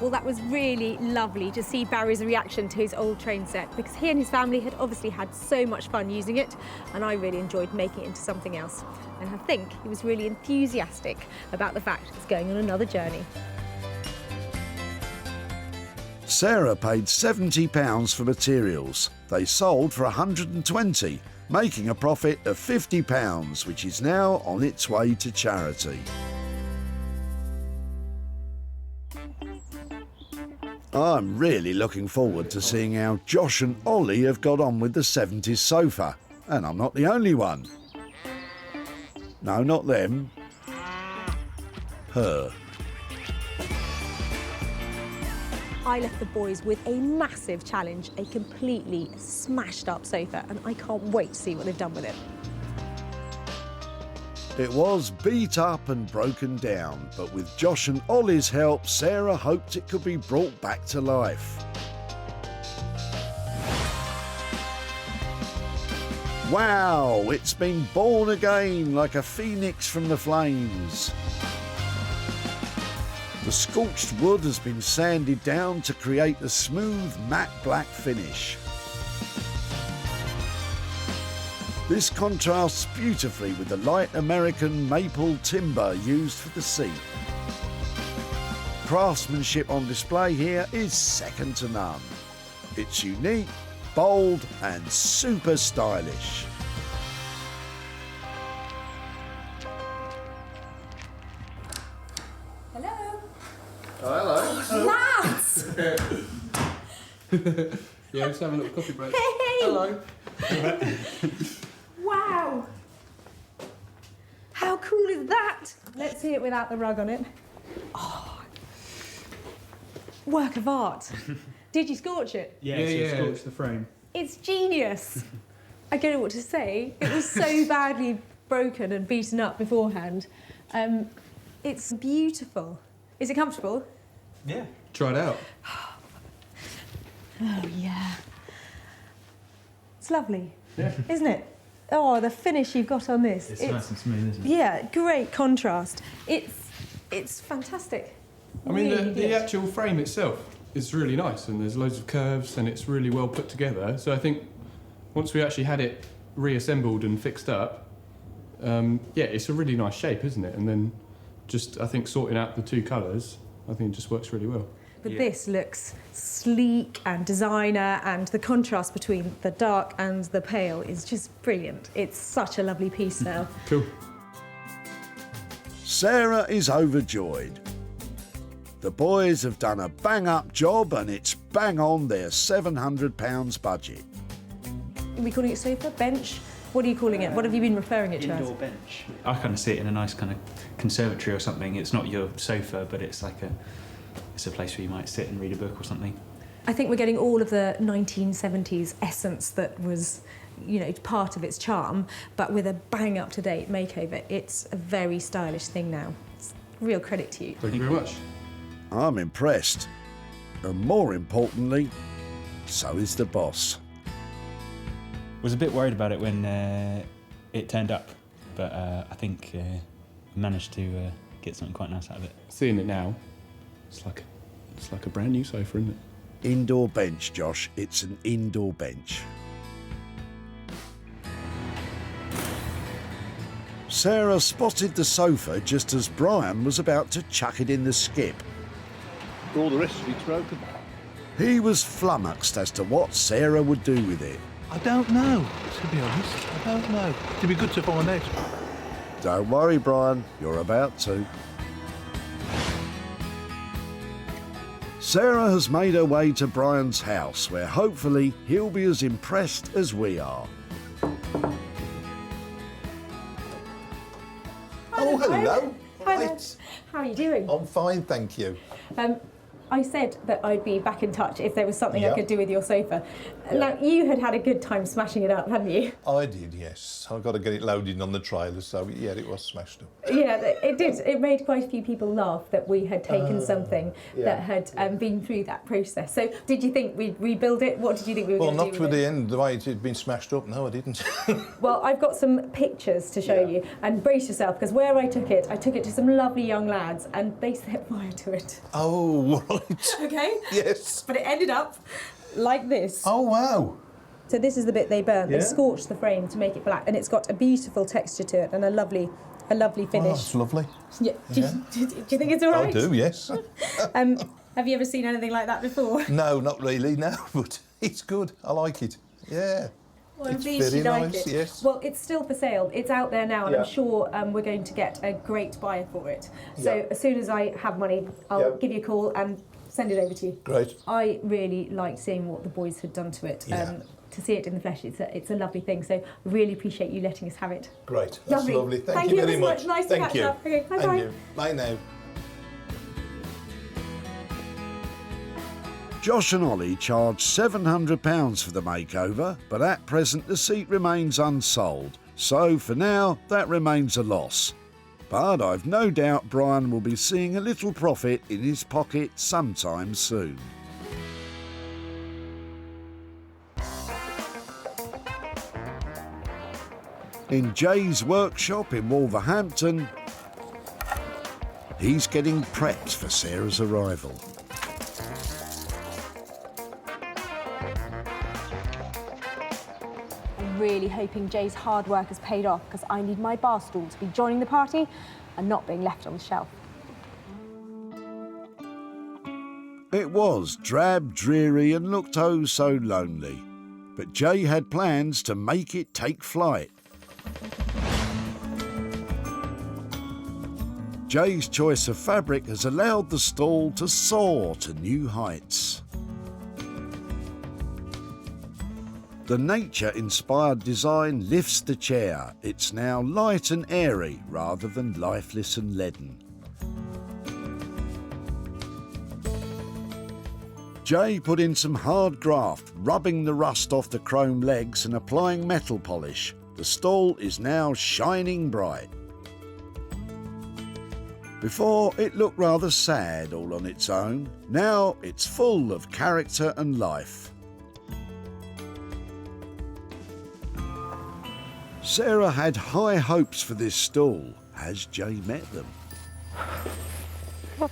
Well, that was really lovely to see Barry's reaction to his old train set, because he and his family had obviously had so much fun using it, and I really enjoyed making it into something else. And I think he was really enthusiastic about the fact it's going on another journey. Sarah paid £70 for materials. They sold for £120, making a profit of £50, which is now on its way to charity. I'm really looking forward to seeing how Josh and Ollie have got on with the 70s sofa. And I'm not the only one. No, not them. Her. I left the boys with a massive challenge, a completely smashed up sofa, and I can't wait to see what they've done with it. It was beat up and broken down, but with Josh and Ollie's help, Sarah hoped it could be brought back to life. Wow, it's been born again like a phoenix from the flames. The scorched wood has been sanded down to create a smooth matte black finish. This contrasts beautifully with the light American maple timber used for the seat. Craftsmanship on display here is second to none. It's unique, bold and super stylish. Hello. Hello. Lads! Yeah, let's have a little coffee break. Hey! Hello. Wow! How cool is that? Let's see it without the rug on it. Oh, work of art. Did you scorch it? Yeah, scorched the frame. It's genius. I don't know what to say. It was so badly broken and beaten up beforehand. It's beautiful. Is it comfortable? Yeah. Try it out. Oh, yeah. It's lovely, Yeah. isn't it? Oh, the finish you've got on this. It's nice and smooth, isn't it? Yeah, great contrast. It's fantastic. I mean, Really the good. actual frame itself is really nice, and there's loads of curves, and it's really well put together. So I think once we actually had it reassembled and fixed up, yeah, it's a really nice shape, isn't it? And then just, I think, sorting out the two colours, I think it just works really well. But this looks sleek and designer, and the contrast between the dark and the pale is just brilliant. It's such a lovely piece now. Cool. Sarah is overjoyed. The boys have done a bang-up job and it's bang on their £700 budget. Are we calling it sofa? Bench? What are you calling it? What have you been referring it to as? Indoor bench. I kind of see it in a nice kind of conservatory or something. It's not your sofa, but it's like it's a place where you might sit and read a book or something. I think we're getting all of the 1970s essence that was, you know, part of its charm, but with a bang up-to-date makeover. It's a very stylish thing now. It's real credit to you. Thank you very much. I'm impressed. And more importantly, so is the boss. Was a bit worried about it when it turned up, but I think we managed to get something quite nice out of it. Seeing it now, it's like a brand new sofa, isn't it? Indoor bench, Josh. It's an indoor bench. Sarah spotted the sofa just as Brian was about to chuck it in the skip. All the rest of it's broken. He was flummoxed as to what Sarah would do with it. I don't know, to be honest. I don't know. It'd be good to find out. Don't worry, Brian, you're about to. Sarah has made her way to Brian's house, where hopefully he'll be as impressed as we are. Oh, hello. Hi there. Right. How are you doing? I'm fine, thank you. I said that I'd be back in touch if there was something I Yeah. could do with your sofa. Now, you had a good time smashing it up, hadn't you? I did, yes. I've got to get it loaded on the trailer, so yeah, it was smashed up. Yeah, it did. It made quite a few people laugh that we had taken something that had been through that process. So, did you think we'd rebuild it? What did you think we were Well, going to do not with with it? the end, the way it had been smashed up. No, I didn't. Well, I've got some pictures to show you, and brace yourself, because where I took it to some lovely young lads, and they set fire to it. Oh, right. Okay? Yes. But it ended up like this. Oh, wow. So this is the bit they burnt. Yeah. They scorched the frame to make it black, and it's got a beautiful texture to it and a lovely Oh, finish. that's lovely. Yeah. Do you think it's all right? I do, yes. Have you ever seen anything like that before? No, not really, no, but it's good. I like it. Yeah. Well, I'm It's pleased very you like nice, it. yes. Well, it's still for sale. It's out there now, and Yeah. I'm sure we're going to get a great buyer for it. So Yeah. as soon as I have money, I'll Yeah. give you a call and send it over to you. Great. I really liked seeing what the boys had done to it. Yeah. To see it in the flesh, it's a lovely thing. So I really appreciate you letting us have it. Great. That's lovely. Thank you you very so much. Nice Thank to catch you. up. Okay, bye And bye. you. Bye now. Josh and Ollie charged £700 for the makeover, but at present the seat remains unsold. So for now, that remains a loss. But I've no doubt Brian will be seeing a little profit in his pocket sometime soon. In Jay's workshop in Wolverhampton, he's getting prepped for Sarah's arrival. I'm really hoping Jay's hard work has paid off, because I need my bar stool to be joining the party and not being left on the shelf. It was drab, dreary and looked oh so lonely. But Jay had plans to make it take flight. Jay's choice of fabric has allowed the stall to soar to new heights. The nature-inspired design lifts the chair. It's now light and airy rather than lifeless and leaden. Jay put in some hard graft, rubbing the rust off the chrome legs and applying metal polish. The stall is now shining bright. Before, it looked rather sad all on its own. Now it's full of character and life. Sarah had high hopes for this stall. Has Jay met them? Have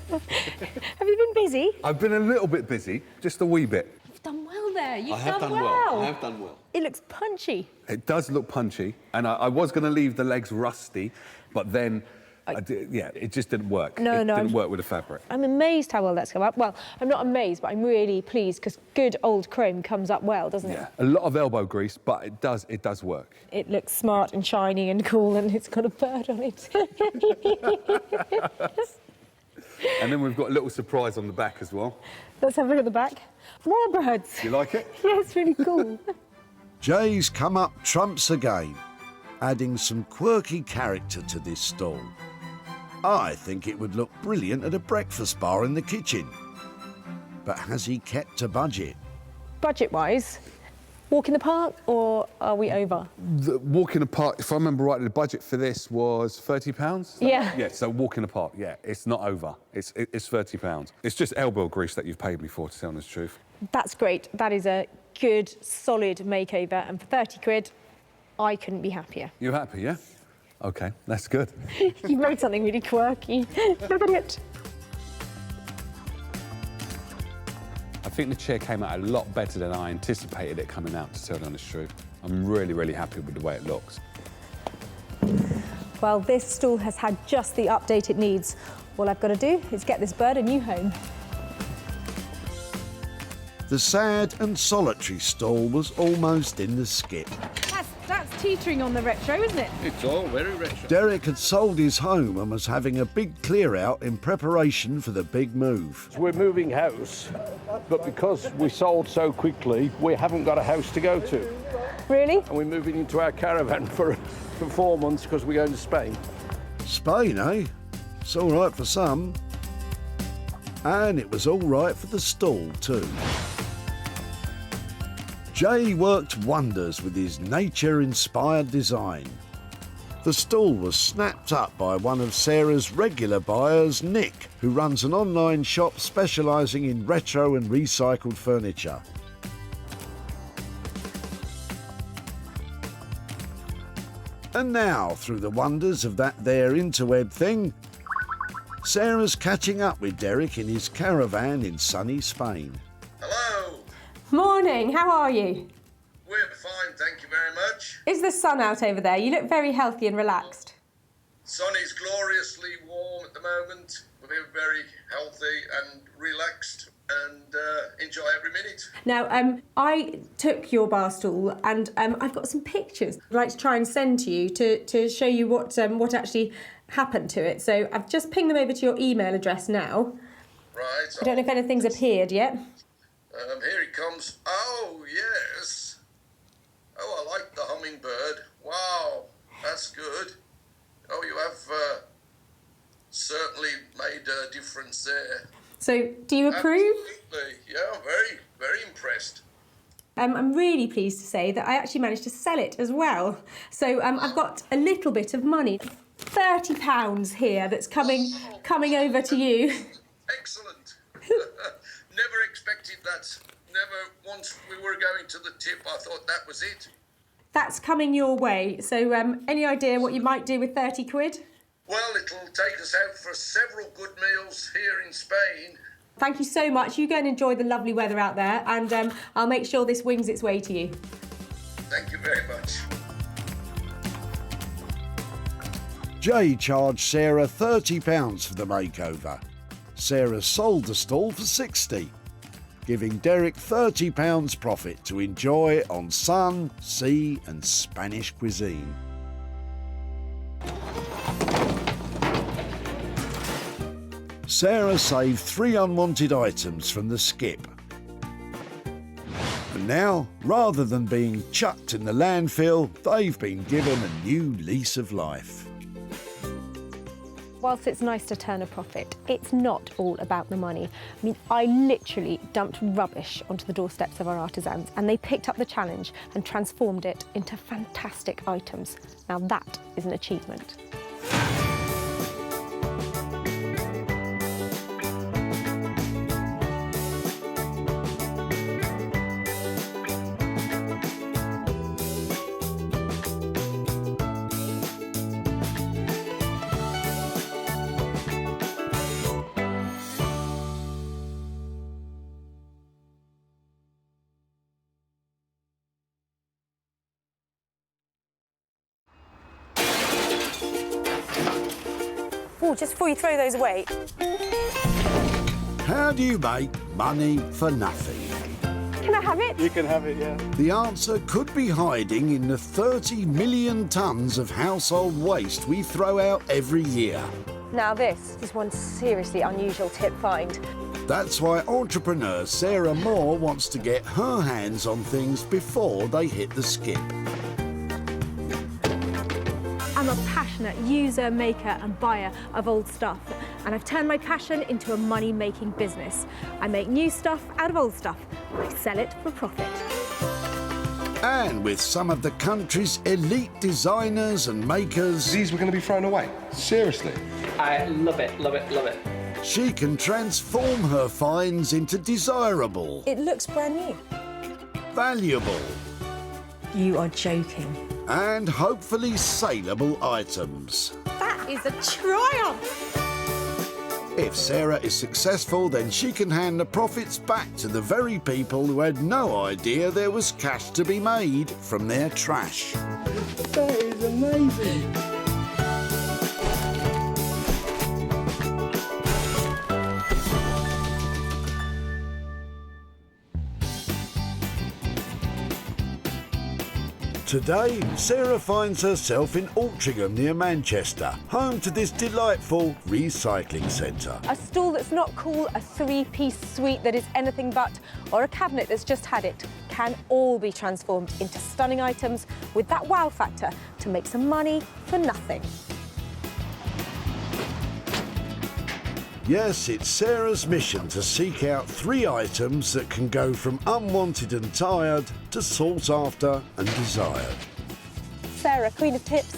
you been busy? I've been a little bit busy, just a wee bit. You've done well there. You've I have done well. I have done well. It looks punchy. It does look punchy, and I was going to leave the legs rusty, but then, it just didn't work. It didn't work with the fabric. I'm amazed how well that's come up. Well, I'm not amazed, but I'm really pleased because good old chrome comes up well, doesn't it? Yeah, a lot of elbow grease, but it does work. It looks smart and shiny and cool, and it's got a bird on it. And then we've got a little surprise on the back as well. Let's have a look at the back. More birds. You like it? Yeah, it's really cool. Jay's come up trumps again, adding some quirky character to this stall. I think it would look brilliant at a breakfast bar in the kitchen. But has he kept a budget? Budget-wise, walk in the park, or are we over? The walk in the park, if I remember rightly, the budget for this was £30? Yeah. Yeah, so walk in the park, yeah, it's not over. It's £30. It's just elbow grease that you've paid me for, to tell the truth. That's great. That is a good, solid makeover, and for 30 quid, I couldn't be happier. You happy, yeah? OK, that's good. You wrote something really quirky. Look at it. I think the chair came out a lot better than I anticipated it coming out, to tell the honest truth. I'm really, really happy with the way it looks. Well, this stall has had just the update it needs. All I've got to do is get this bird a new home. The sad and solitary stall was almost in the skip. That's teetering on the retro, isn't it? It's all very retro. Derek had sold his home and was having a big clear out in preparation for the big move. We're moving house, but because we sold so quickly, we haven't got a house to go to. Really? And we're moving into our caravan for 4 months because we're going to Spain. Spain, eh? It's all right for some. And it was all right for the stall too. Jay worked wonders with his nature-inspired design. The stall was snapped up by one of Sarah's regular buyers, Nick, who runs an online shop specialising in retro and recycled furniture. And now, through the wonders of that there interweb thing, Sarah's catching up with Derek in his caravan in sunny Spain. Morning, how are you? We're fine, thank you very much. Is the sun out over there? You look very healthy and relaxed. Sun is gloriously warm at the moment. We're very healthy and relaxed and enjoy every minute. Now, I took your bar stool and I've got some pictures I'd like to try and send to you to show you what actually happened to it. So I've just pinged them over to your email address now. Right. I don't know if anything's appeared yet. Here it comes. Oh, yes. Oh, I like the hummingbird. Wow, that's good. Oh, you have certainly made a difference there. So, do you approve? Absolutely. Yeah, I'm very, very impressed. I'm really pleased to say that I actually managed to sell it as well. So I've got a little bit of money, £30 here, that's coming over to you. Excellent. Never expected that. Never, once we were going to the tip, I thought that was it. That's coming your way. So any idea what you might do with 30 quid? Well, it'll take us out for several good meals here in Spain. Thank you so much. You go and enjoy the lovely weather out there, and I'll make sure this wings its way to you. Thank you very much. Jay charged Sarah £30 for the makeover. Sarah sold the stall for £60, giving Derek £30 profit to enjoy on sun, sea and Spanish cuisine. Sarah saved 3 unwanted items from the skip. And now, rather than being chucked in the landfill, they've been given a new lease of life. Whilst it's nice to turn a profit, it's not all about the money. I mean, I literally dumped rubbish onto the doorsteps of our artisans and they picked up the challenge and transformed it into fantastic items. Now that is an achievement. Oh, just before you throw those away. How do you make money for nothing? Can I have it? You can have it, yeah. The answer could be hiding in the 30 million tonnes of household waste we throw out every year. Now this is one seriously unusual tip find. That's why entrepreneur Sarah Moore wants to get her hands on things before they hit the skip. I'm a passionate user, maker and buyer of old stuff, and I've turned my passion into a money-making business. I make new stuff out of old stuff. I sell it for profit. And with some of the country's elite designers and makers... These were going to be thrown away? Seriously? I love it, love it, love it. She can transform her finds into desirable... It looks brand new. Valuable... You are joking. And hopefully saleable items. That is a triumph! If Sarah is successful, then she can hand the profits back to the very people who had no idea there was cash to be made from their trash. That is amazing. Today, Sarah finds herself in Altrincham near Manchester, home to this delightful recycling centre. A stool that's not cool, a three-piece suite that is anything but, or a cabinet that's just had it, can all be transformed into stunning items with that wow factor to make some money for nothing. Yes, it's Sarah's mission to seek out 3 items that can go from unwanted and tired to sought after and desired. Sarah, Queen of Tips.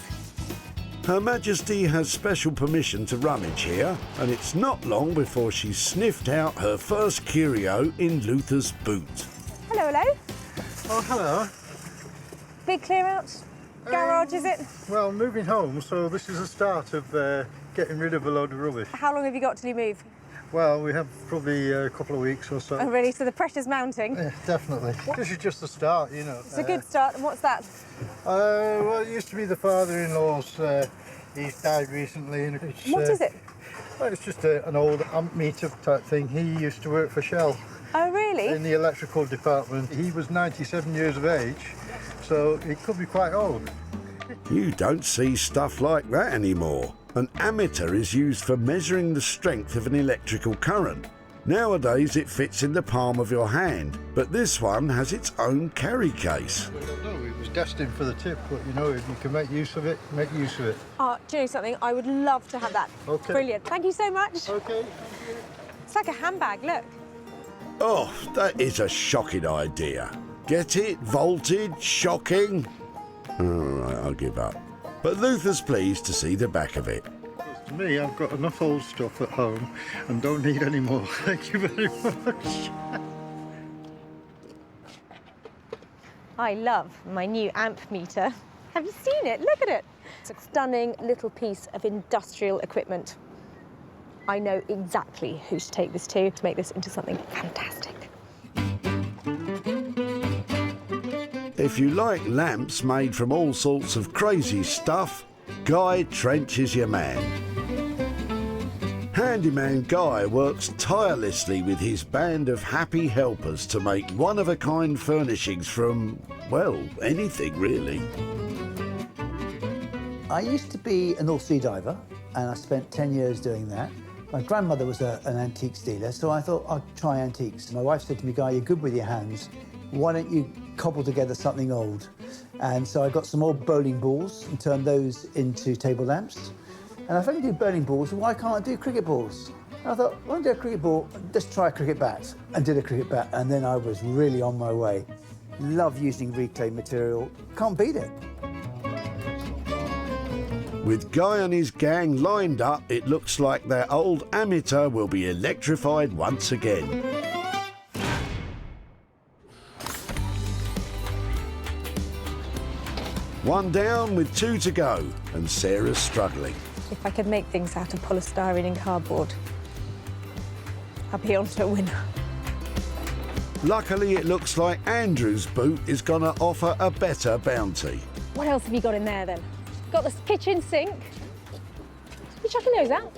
Her Majesty has special permission to rummage here, and it's not long before she's sniffed out her first curio in Luther's boot. Hello, hello. Oh, hello. Big clear out. Garage, is it? Well, moving home, so this is the start of getting rid of a load of rubbish. How long have you got till you move? Well, we have probably a couple of weeks or so. Oh, really? So the pressure's mounting? Yeah, definitely. This is just the start, you know. It's a good start. And what's that? Well, it used to be the father-in-law's. He's died recently. And it's, What is it? Well, it's just an old amp meter type thing. He used to work for Shell. Oh, really? In the electrical department. He was 97 years of age, so it could be quite old. You don't see stuff like that anymore. An ammeter is used for measuring the strength of an electrical current. Nowadays it fits in the palm of your hand, but this one has its own carry case. No, it was destined for the tip, but you know, if you can make use of it, make use of it. Oh, do you know something? I would love to have that. Okay. Brilliant. Thank you so much. Okay. It's like a handbag, look. Oh, that is a shocking idea. Get it? Vaulted? Shocking? All right, I'll give up. But Luther's pleased to see the back of it. To me, I've got enough old stuff at home and don't need any more. Thank you very much. I love my new amp meter. Have you seen it? Look at it. It's a stunning little piece of industrial equipment. I know exactly who to take this to make this into something fantastic. If you like lamps made from all sorts of crazy stuff, Guy Trench is your man. Handyman Guy works tirelessly with his band of happy helpers to make one-of-a-kind furnishings from, well, anything really. I used to be a North Sea diver, and I spent 10 years doing that. My grandmother was an antiques dealer, so I thought I'd try antiques. My wife said to me, Guy, you're good with your hands. why don't you cobble together something old? And so I got some old bowling balls and turned those into table lamps. And if I can do bowling balls, why can't I do cricket balls? And I thought, why don't I do a cricket ball? Just try a cricket bat. And did a cricket bat, and then I was really on my way. Love using reclaimed material. Can't beat it. With Guy and his gang lined up, it looks like their old amateur will be electrified once again. One down with 2 to go, and Sarah's struggling. If I could make things out of polystyrene and cardboard, I'd be on to a winner. Luckily, it looks like Andrew's boot is going to offer a better bounty. What else have you got in there then? Got the kitchen sink. You chucking those out?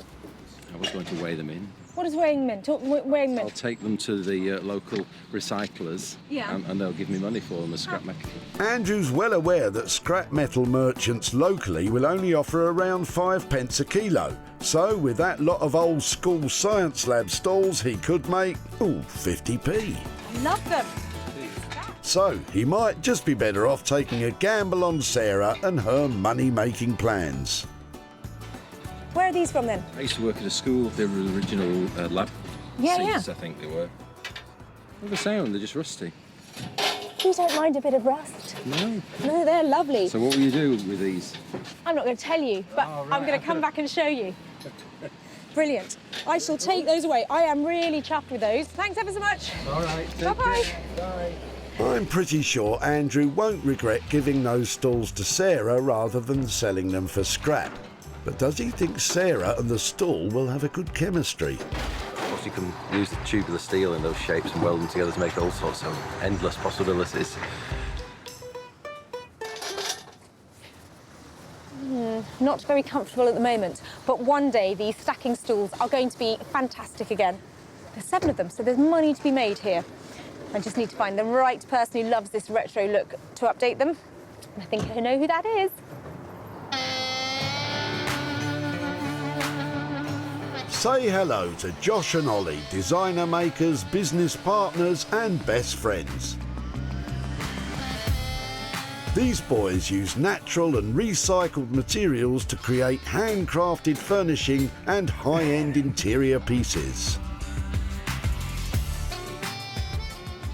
I was going to weigh them in. What does weighing mean? Weighing mean? I'll take them to the local recyclers, Yeah. and they'll give me money for them as scrap metal. Andrew's well aware that scrap metal merchants locally will only offer around 5 pence a kilo. So with that lot of old school science lab stalls, he could make, 50p. Love them. So he might just be better off taking a gamble on Sarah and her money-making plans. Where are these from then? I used to work at a school. They were the original lab seats, I think they were. What the sound? They're just rusty. You don't mind a bit of rust? No. No, they're lovely. So what will you do with these? I'm not going to tell you, but I'm going to come back and show you. Brilliant. I shall take those away. I am really chuffed with those. Thanks ever so much. All right. Bye-bye. Bye. I'm pretty sure Andrew won't regret giving those stalls to Sarah rather than selling them for scrap. But does he think Sarah and the stall will have a good chemistry? Of course, you can use the tubular steel in those shapes and weld them together to make all sorts of endless possibilities. Not very comfortable at the moment, but one day these stacking stools are going to be fantastic again. There's 7 of them, so there's money to be made here. I just need to find the right person who loves this retro look to update them. And I think I know who that is. Say hello to Josh and Ollie, designer makers, business partners and best friends. These boys use natural and recycled materials to create handcrafted furnishing and high-end interior pieces.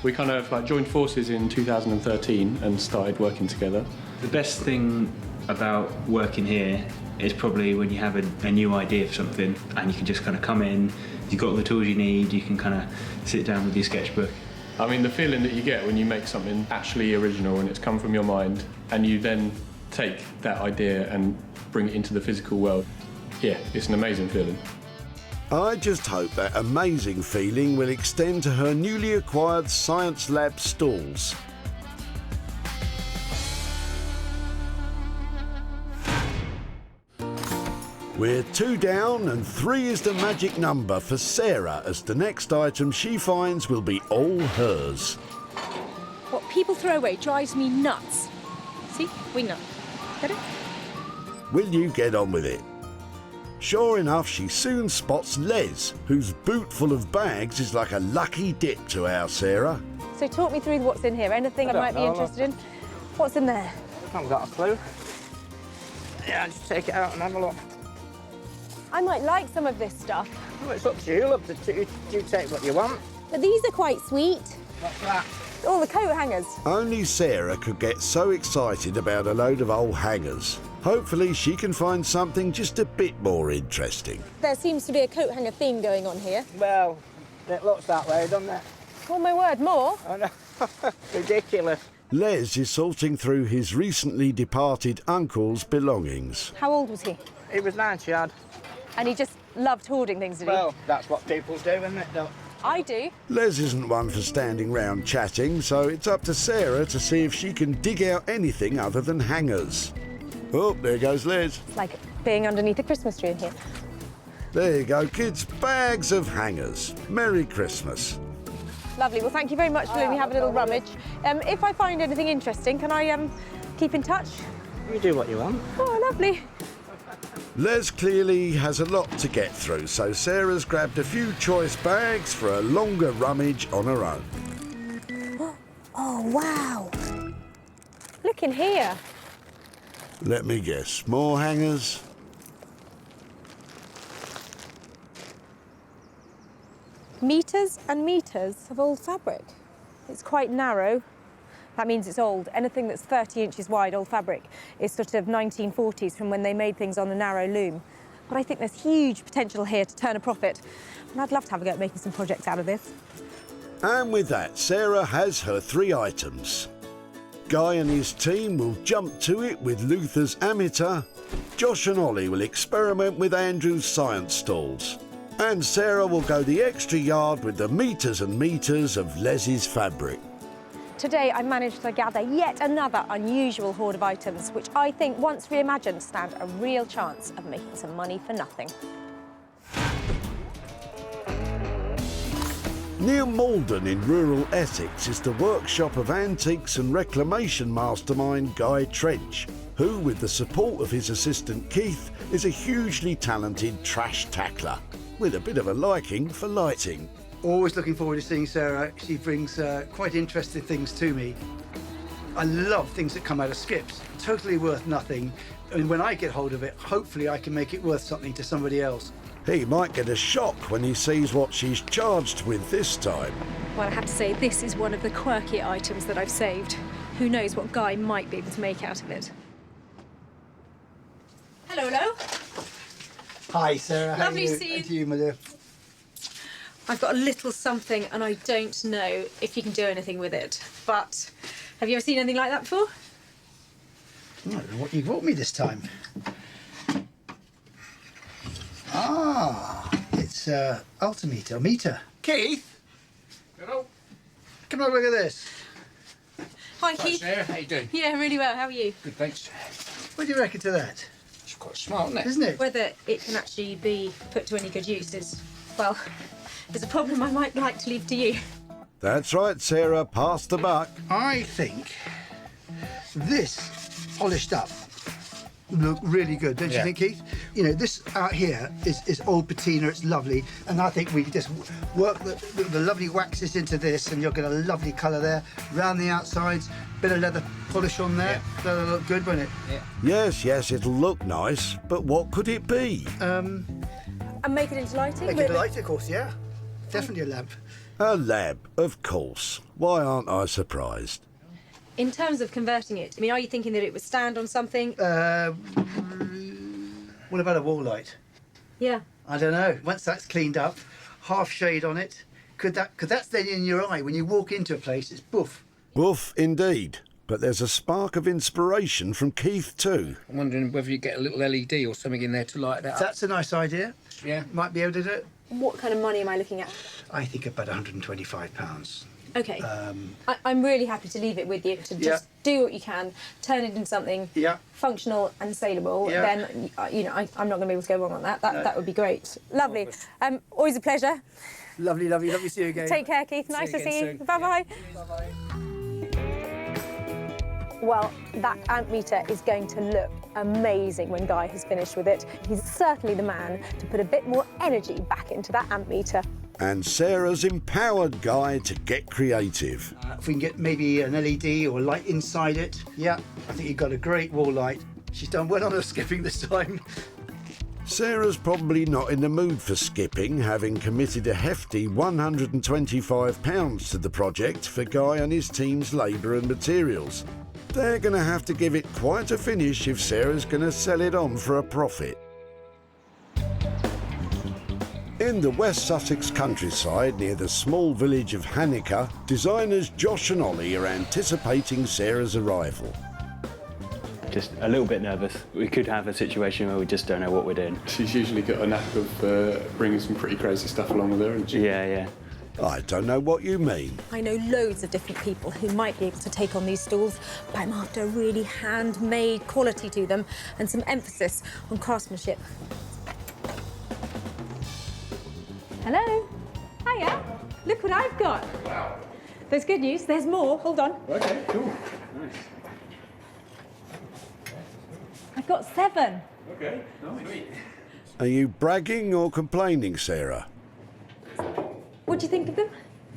We kind of joined forces in 2013 and started working together. The best thing about working here is probably when you have a new idea for something and you can just kind of come in, you've got all the tools you need, you can kind of sit down with your sketchbook. I mean, the feeling that you get when you make something actually original and it's come from your mind and you then take that idea and bring it into the physical world, yeah, it's an amazing feeling. I just hope that amazing feeling will extend to her newly acquired science lab stalls. We're 2 down and 3 is the magic number for Sarah, as the next item she finds will be all hers. What people throw away drives me nuts. See? We know. Get it? Will you get on with it? Sure enough, she soon spots Les, whose boot full of bags is like a lucky dip to our Sarah. So talk me through what's in here. Anything I might be interested in? What's in there? I haven't got a clue. Yeah, just take it out and have a look. I might like some of this stuff. Well, it's up to you, love. You take what you want. But these are quite sweet. What's that? All the coat hangers. Only Sarah could get so excited about a load of old hangers. Hopefully she can find something just a bit more interesting. There seems to be a coat hanger theme going on here. Well, it looks that way, doesn't it? Oh my word, more? Oh no, ridiculous. Les is sorting through his recently departed uncle's belongings. How old was he? He was 90 odd. And he just loved hoarding things, did he? Well, that's what people do, isn't it? I do. Les isn't one for standing round chatting, so it's up to Sarah to see if she can dig out anything other than hangers. Oh, there goes Les. It's like being underneath a Christmas tree in here. There you go, kids. Bags of hangers. Merry Christmas. Lovely. Well, thank you very much for letting me have a little rummage. If I find anything interesting, can I keep in touch? You do what you want. Oh, lovely. Les clearly has a lot to get through, so Sarah's grabbed a few choice bags for a longer rummage on her own. Oh, Wow. Look in here. Let me guess, more hangers? Meters and meters of old fabric. It's quite narrow. That means it's old. Anything that's 30 inches wide, old fabric, is sort of 1940s from when they made things on a narrow loom. But I think there's huge potential here to turn a profit. And I'd love to have a go at making some projects out of this. And with that, Sarah has her 3 items. Guy and his team will jump to it with Luther's ammeter. Josh and Ollie will experiment with Andrew's science stalls. And Sarah will go the extra yard with the meters and meters of Les's fabric. Today I managed to gather yet another unusual hoard of items, which I think, once reimagined, stand a real chance of making some money for nothing. Near Malden in rural Essex is the workshop of antiques and reclamation mastermind Guy Trench, who, with the support of his assistant Keith, is a hugely talented trash tackler, with a bit of a liking for lighting. Always looking forward to seeing Sarah. She brings quite interesting things to me. I love things that come out of skips. Totally worth nothing. And when I get hold of it, hopefully I can make it worth something to somebody else. He might get a shock when he sees what she's charged with this time. Well, I have to say, this is one of the quirky items that I've saved. Who knows what Guy might be able to make out of it. Hello, hello. Hi, Sarah. Lovely to see you. How are you, my dear? I've got a little something and I don't know if you can do anything with it, but have you ever seen anything like that before? I don't know what you brought me this time. Ah, it's altimeter, meter. Keith? Hello. Come on, look at this. Hi, Keith. Sarah, how you doing? Yeah, really well. How are you? Good, thanks. What do you reckon to that? It's quite smart, isn't it? Isn't it? Whether it can actually be put to any good use is, well, is a problem I might like to leave to you. That's right, Sarah, pass the buck. I think this polished up look really good, don't you think, Keith? You know, this out here is old patina, it's lovely, and I think we just work the lovely waxes into this and you'll get a lovely colour there. Round the outsides, bit of leather polish on there, that'll look good, won't it? Yes, yes, it'll look nice, but what could it be? And make it into lighting? Make it into lighting, of course, yeah. Definitely a lamp. A lab, of course. Why aren't I surprised? In terms of converting it, I mean, are you thinking that it would stand on something? What about a wall light? Yeah. I don't know. Once that's cleaned up, half shade on it, could that's then in your eye when you walk into a place? It's boof. Boof, indeed. But there's a spark of inspiration from Keith too. I'm wondering whether you get a little LED or something in there to light that up. That's a nice idea. Yeah. Might be able to do it. What kind of money am I looking at? I think about £125. Okay. I'm really happy to leave it with you to just do what you can, turn it into something functional and saleable. Then, you know, I'm not going to be able to go wrong on that. That would be great. Lovely. Always a pleasure. Lovely, lovely, lovely to see you again. Take care, Keith. Nice to see you. Bye-bye. Bye-bye. Well, that amp meter is going to look amazing when Guy has finished with it. He's certainly the man to put a bit more energy back into that amp meter. And Sarah's empowered Guy to get creative. If we can get maybe an LED or a light inside it, I think you've got a great wall light. She's done well on her skipping this time. Sarah's probably not in the mood for skipping, having committed a hefty £125 to the project for Guy and his team's labour and materials. They're going to have to give it quite a finish if Sarah's going to sell it on for a profit. In the West Sussex countryside near the small village of Hanica, designers Josh and Ollie are anticipating Sarah's arrival. Just a little bit nervous. We could have a situation where we just don't know what we're doing. She's usually got a knack of bringing some pretty crazy stuff along with her, hasn't she? Yeah. I don't know what you mean. I know loads of different people who might be able to take on these stalls, but I'm after a really handmade quality to them and some emphasis on craftsmanship. Hello. Hiya. Look what I've got. Wow. There's good news. There's more. Hold on. Okay, cool. Nice. I've got 7. Okay, nice. Are you bragging or complaining, Sarah? What do you think of them?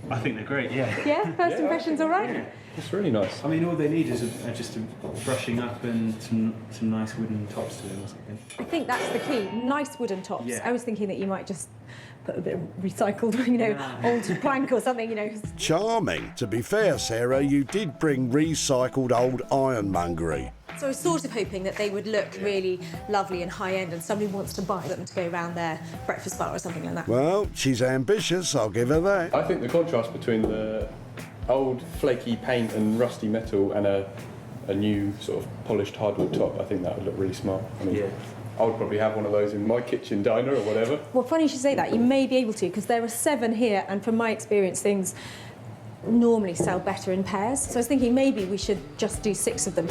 I think they're great, yeah. Yeah? First impressions all right? It's really nice. I mean, all they need is just a brushing up and some nice wooden tops to them or something. I think that's the key. Nice wooden tops. Yeah. I was thinking that you might just put a bit of recycled, old plank or something, Charming. To be fair, Sarah, you did bring recycled old ironmongery. So I was sort of hoping that they would look really lovely and high-end and somebody wants to buy them to go around their breakfast bar or something like that. Well, she's ambitious, I'll give her that. I think the contrast between the old flaky paint and rusty metal and a new sort of polished hardwood top, I think that would look really smart. I mean, I would probably have one of those in my kitchen diner or whatever. Well, funny you should say that. You may be able to, because there are 7 here, and from my experience, things normally sell better in pairs. So I was thinking maybe we should just do 6 of them.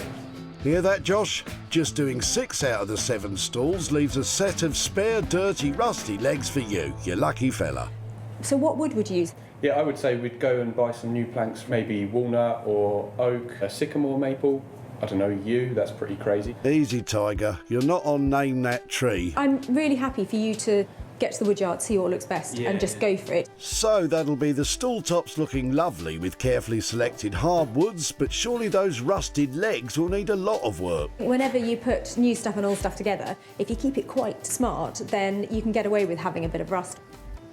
Hear that, Josh? Just doing 6 out of the 7 stalls leaves a set of spare, dirty, rusty legs for you, you lucky fella. So what wood would you use? Yeah, I would say we'd go and buy some new planks, maybe walnut or oak, a sycamore maple. I don't know, yew, that's pretty crazy. Easy, Tiger. You're not on Name That Tree. I'm really happy for you to get to the woodyard, see what looks best, and just go for it. So that'll be the stall tops looking lovely with carefully selected hardwoods, but surely those rusted legs will need a lot of work. Whenever you put new stuff and old stuff together, if you keep it quite smart, then you can get away with having a bit of rust.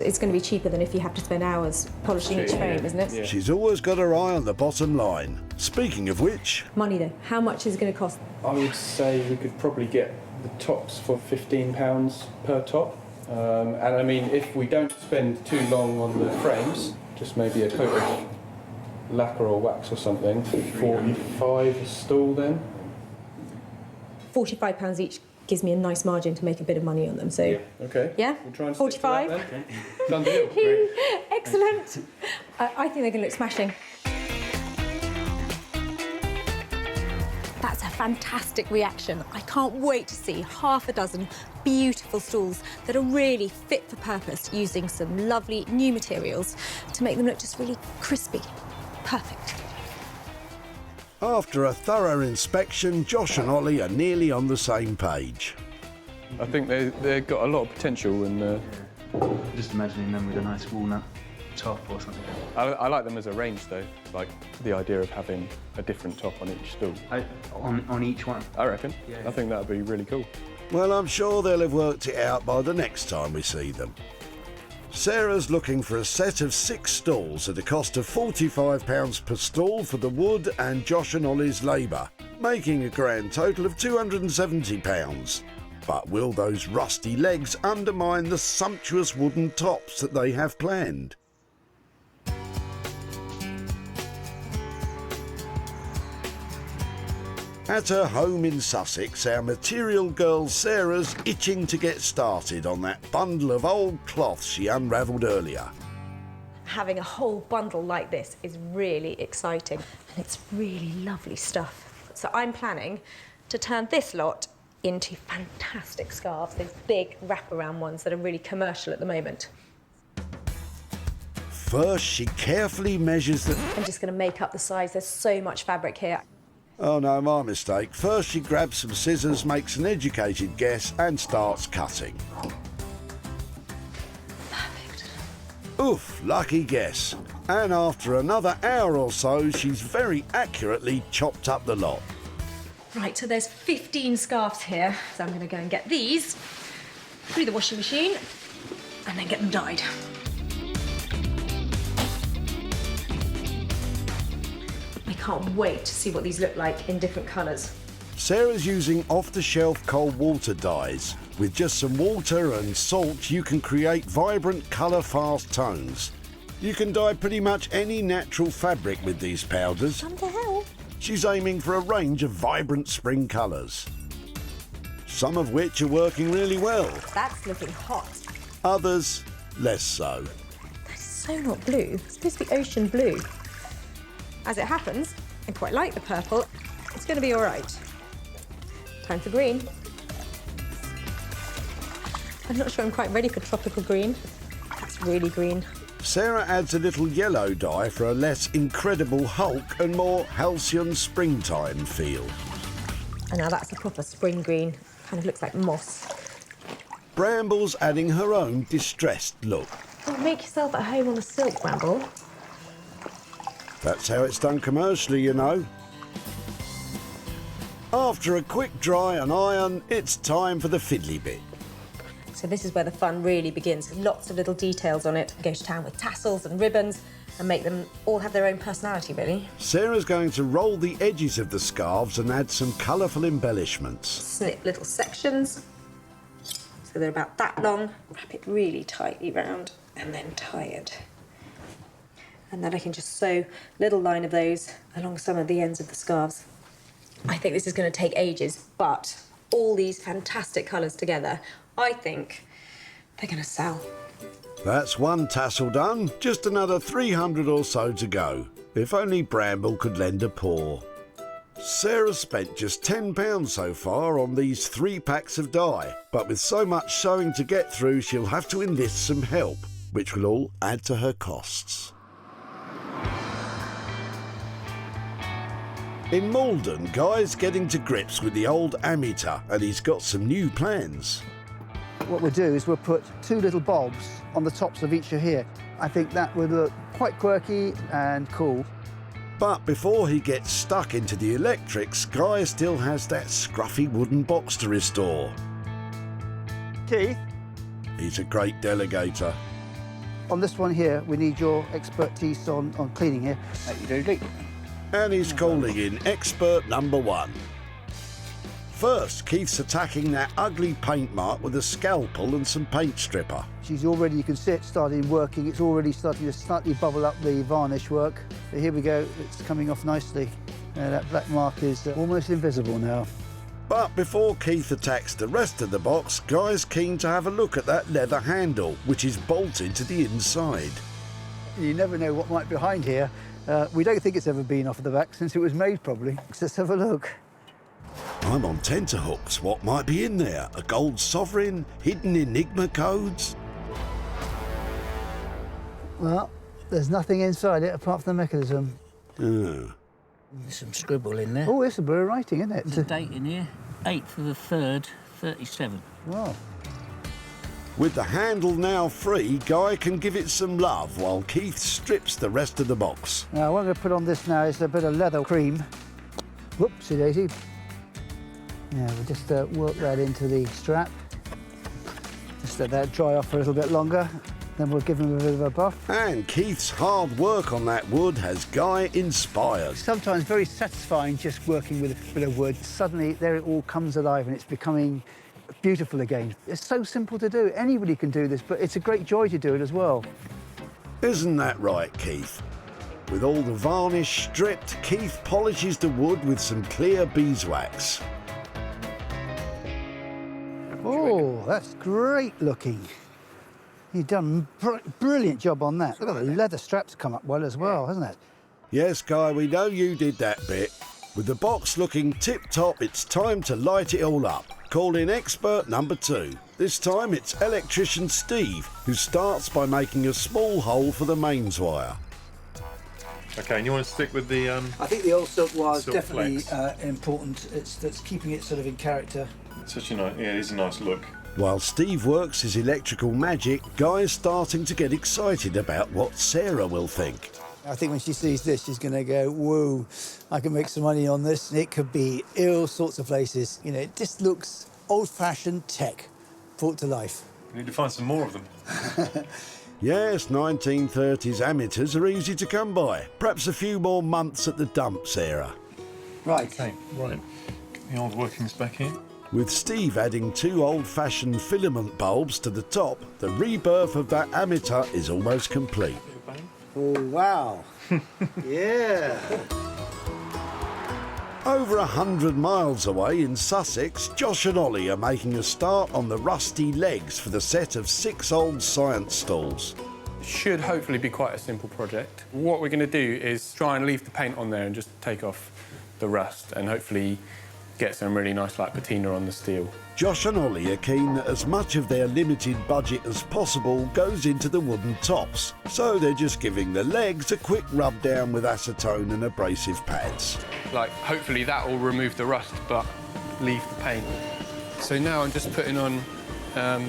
It's going to be cheaper than if you have to spend hours polishing each frame, isn't it? Yeah. She's always got her eye on the bottom line. Speaking of which... Money though, how much is it going to cost? I would say we could probably get the tops for £15 per top. And I mean, if we don't spend too long on the frames, just maybe a coat of lacquer or wax or something, 45 a stall then. £45 each gives me a nice margin to make a bit of money on them, so... Okay. Yeah? We'll try and 45? stick to that then. Done deal. Excellent. I think they're going to look smashing. That's a fantastic reaction. I can't wait to see half a dozen beautiful stalls that are really fit for purpose, using some lovely new materials to make them look just really crispy. Perfect. After a thorough inspection, Josh and Ollie are nearly on the same page. I think they've got a lot of potential and... Just imagining them with a nice walnut top or something. I like them as a range though, like the idea of having a different top on each stool. On each one? I reckon. I think that would be really cool. Well, I'm sure they'll have worked it out by the next time we see them. Sarah's looking for a set of 6 stalls at a cost of £45 per stall for the wood and Josh and Ollie's labour, making a grand total of £270. But will those rusty legs undermine the sumptuous wooden tops that they have planned? At her home in Sussex, our material girl Sarah's itching to get started on that bundle of old cloth she unravelled earlier. Having a whole bundle like this is really exciting, and it's really lovely stuff. So I'm planning to turn this lot into fantastic scarves, those big wraparound ones that are really commercial at the moment. First, she carefully measures the... I'm just going to make up the size. There's so much fabric here. Oh no, my mistake. First she grabs some scissors, makes an educated guess and starts cutting. Perfect. Oof, lucky guess. And after another hour or so, she's very accurately chopped up the lot. Right, so there's 15 scarves here. So I'm going to go and get these through the washing machine and then get them dyed. I can't wait to see what these look like in different colours. Sarah's using off-the-shelf cold water dyes. With just some water and salt, you can create vibrant, colour-fast tones. You can dye pretty much any natural fabric with these powders. What the hell? She's aiming for a range of vibrant spring colours, some of which are working really well. That's looking hot. Others, less so. That's so not blue. It's supposed to be ocean blue. As it happens, I quite like the purple. It's going to be all right. Time for green. I'm not sure I'm quite ready for tropical green. That's really green. Sarah adds a little yellow dye for a less incredible Hulk and more halcyon springtime feel. And now that's a proper spring green. Kind of looks like moss. Bramble's adding her own distressed look. Oh, make yourself at home on the silk, Bramble. That's how it's done commercially, you know. After a quick dry and iron, it's time for the fiddly bit. So this is where the fun really begins. Lots of little details on it. Go to town with tassels and ribbons and make them all have their own personality, really. Sarah's going to roll the edges of the scarves and add some colourful embellishments. Snip little sections, so they're about that long. Wrap it really tightly round and then tie it. And then I can just sew a little line of those along some of the ends of the scarves. I think this is going to take ages, but all these fantastic colours together, I think they're going to sell. That's one tassel done, just another 300 or so to go. If only Bramble could lend a paw. Sarah spent just £10 so far on these 3 packs of dye, but with so much sewing to get through, she'll have to enlist some help, which will all add to her costs. In Malden, Guy's getting to grips with the old ammeter, and he's got some new plans. What we'll do is we'll put 2 little bulbs on the tops of each of here. I think that would look quite quirky and cool. But before he gets stuck into the electrics, Guy still has that scruffy wooden box to restore. Keith? He's a great delegator. On this one here, we need your expertise on cleaning here. And he's calling in expert number 1. First, Keith's attacking that ugly paint mark with a scalpel and some paint stripper. She's already, you can see it starting working. It's already starting to slightly bubble up the varnish work. So here we go, it's coming off nicely. That black mark is almost invisible now. But before Keith attacks the rest of the box, Guy's keen to have a look at that leather handle, which is bolted to the inside. You never know what might be behind here. We don't think it's ever been off the back since it was made, probably. Let's have a look. I'm on tenterhooks. What might be in there? A gold sovereign? Hidden Enigma codes? Well, there's nothing inside it apart from the mechanism. Oh. There's some scribble in there. Oh, it's a bit of writing, isn't it? There's a date in here, 8th of the 3rd, 37. Wow. With the handle now free, Guy can give it some love while Keith strips the rest of the box. Now, what I'm going to put on this now is a bit of leather cream. Whoopsie daisy. Yeah, we'll just work that into the strap. Just let that dry off for a little bit longer. Then we'll give him a bit of a buff. And Keith's hard work on that wood has Guy inspired. Sometimes very satisfying just working with a bit of wood. Suddenly, there it all comes alive and it's becoming beautiful again. It's so simple to do. Anybody can do this, but it's a great joy to do it as well. Isn't that right, Keith? With all the varnish stripped, Keith polishes the wood with some clear beeswax. Oh, that's great looking. You've done a brilliant job on that. Look at the leather straps come up well as well, hasn't it? Yes, Guy, we know you did that bit. With the box looking tip-top, it's time to light it all up. Call in expert number 2. This time it's electrician Steve, who starts by making a small hole for the mains wire. Okay, and you want to stick with the... I think the old silk wire is silk definitely flex. important. It's keeping it sort of in character. Such a nice... Yeah, it is a nice look. While Steve works his electrical magic, Guy's starting to get excited about what Sarah will think. I think when she sees this, she's going to go, whoa, I can make some money on this. It could be all sorts of places. You know, it just looks old-fashioned tech brought to life. We need to find some more of them. Yes, 1930s amateurs are easy to come by. Perhaps a few more months at the dump, Sarah. Right. Okay, right. Get the old workings back here. With Steve adding 2 old-fashioned filament bulbs to the top, the rebirth of that ammeter is almost complete. Oh, wow. Yeah. Over 100 miles away in Sussex, Josh and Ollie are making a start on the rusty legs for the set of 6 old science stalls. Should hopefully be quite a simple project. What we're going to do is try and leave the paint on there and just take off the rust and hopefully get some really nice like patina on the steel. Josh and Ollie are keen that as much of their limited budget as possible goes into the wooden tops, so they're just giving the legs a quick rub down with acetone and abrasive pads. Like, hopefully that will remove the rust, but leave the paint. So now I'm just putting on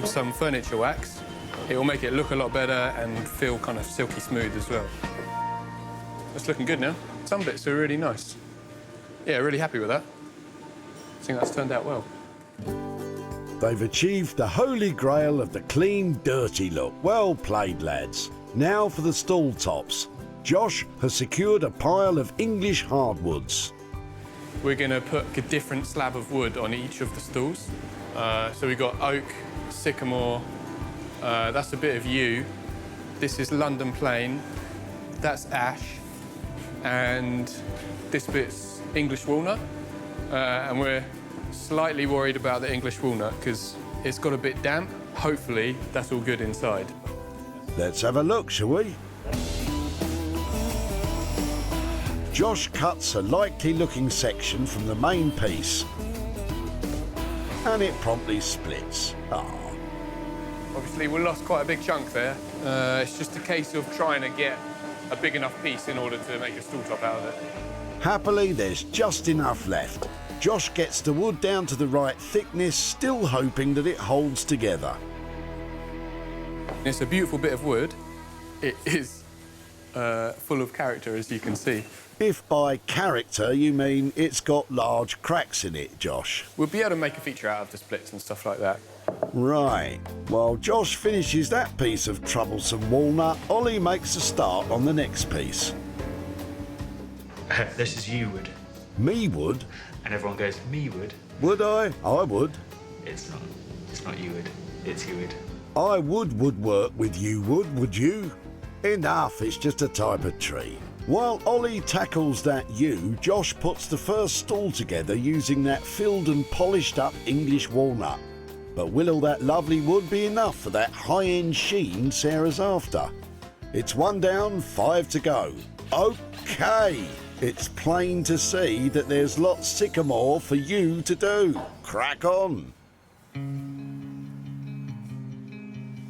some furniture wax. It will make it look a lot better and feel kind of silky smooth as well. It's looking good now. Some bits are really nice. Yeah, really happy with that. I think that's turned out well. They've achieved the holy grail of the clean, dirty look. Well played, lads. Now for the stall tops. Josh has secured a pile of English hardwoods. We're going to put a different slab of wood on each of the stalls. So we've got oak, sycamore, that's a bit of yew. This is London plane, that's ash, and this bit's English walnut. And we're slightly worried about the English walnut because it's got a bit damp. Hopefully, that's all good inside. Let's have a look, shall we? Josh cuts a likely-looking section from the main piece, and it promptly splits. Obviously, we lost quite a big chunk there. It's just a case of trying to get a big enough piece in order to make a stool top out of it. Happily, there's just enough left. Josh gets the wood down to the right thickness, still hoping that it holds together. It's a beautiful bit of wood. It is full of character, as you can see. If by character you mean it's got large cracks in it, Josh. We'll be able to make a feature out of the splits and stuff like that. Right. While Josh finishes that piece of troublesome walnut, Ollie makes a start on the next piece. This is yew wood. Me wood? And everyone goes, me wood. Would I? I would. It's not yew wood. It's yew wood. I would woodwork with yew would you? Enough, it's just a type of tree. While Ollie tackles that yew, Josh puts the first stall together using that filled and polished up English walnut. But will all that lovely wood be enough for that high-end sheen Sarah's after? It's 1 down, 5 to go. OK! It's plain to see that there's lots sycamore for you to do. Crack on!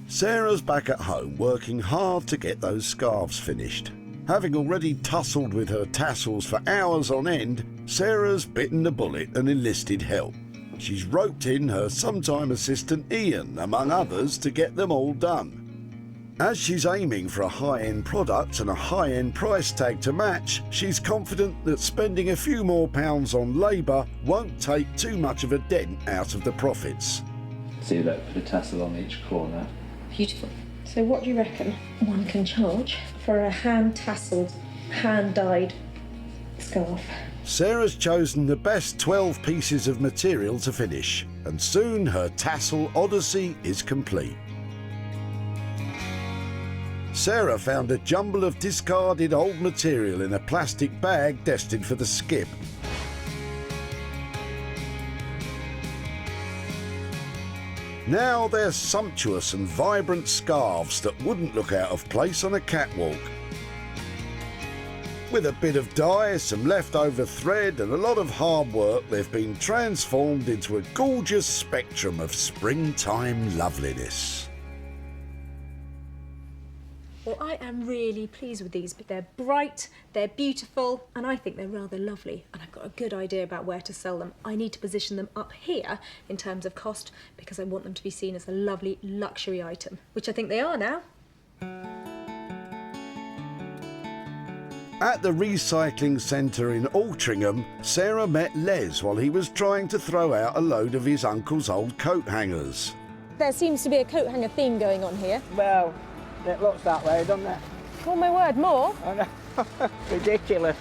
Sarah's back at home working hard to get those scarves finished. Having already tussled with her tassels for hours on end, Sarah's bitten the bullet and enlisted help. She's roped in her sometime assistant Ian, among others, to get them all done. As she's aiming for a high-end product and a high-end price tag to match, she's confident that spending a few more pounds on labour won't take too much of a dent out of the profits. See that, put a tassel on each corner. Beautiful. So what do you reckon one can charge for a hand-tasseled, hand-dyed scarf? Sarah's chosen the best 12 pieces of material to finish, and soon her tassel odyssey is complete. Sarah found a jumble of discarded old material in a plastic bag destined for the skip. Now they're sumptuous and vibrant scarves that wouldn't look out of place on a catwalk. With a bit of dye, some leftover thread and a lot of hard work, they've been transformed into a gorgeous spectrum of springtime loveliness. Well, I am really pleased with these. They're bright, they're beautiful, and I think they're rather lovely. And I've got a good idea about where to sell them. I need to position them up here in terms of cost because I want them to be seen as a lovely luxury item, which I think they are now. At the recycling centre in Altrincham, Sarah met Les while he was trying to throw out a load of his uncle's old coat hangers. There seems to be a coat hanger theme going on here. Well, it looks that way, doesn't it? Oh my word, more? I know. Ridiculous.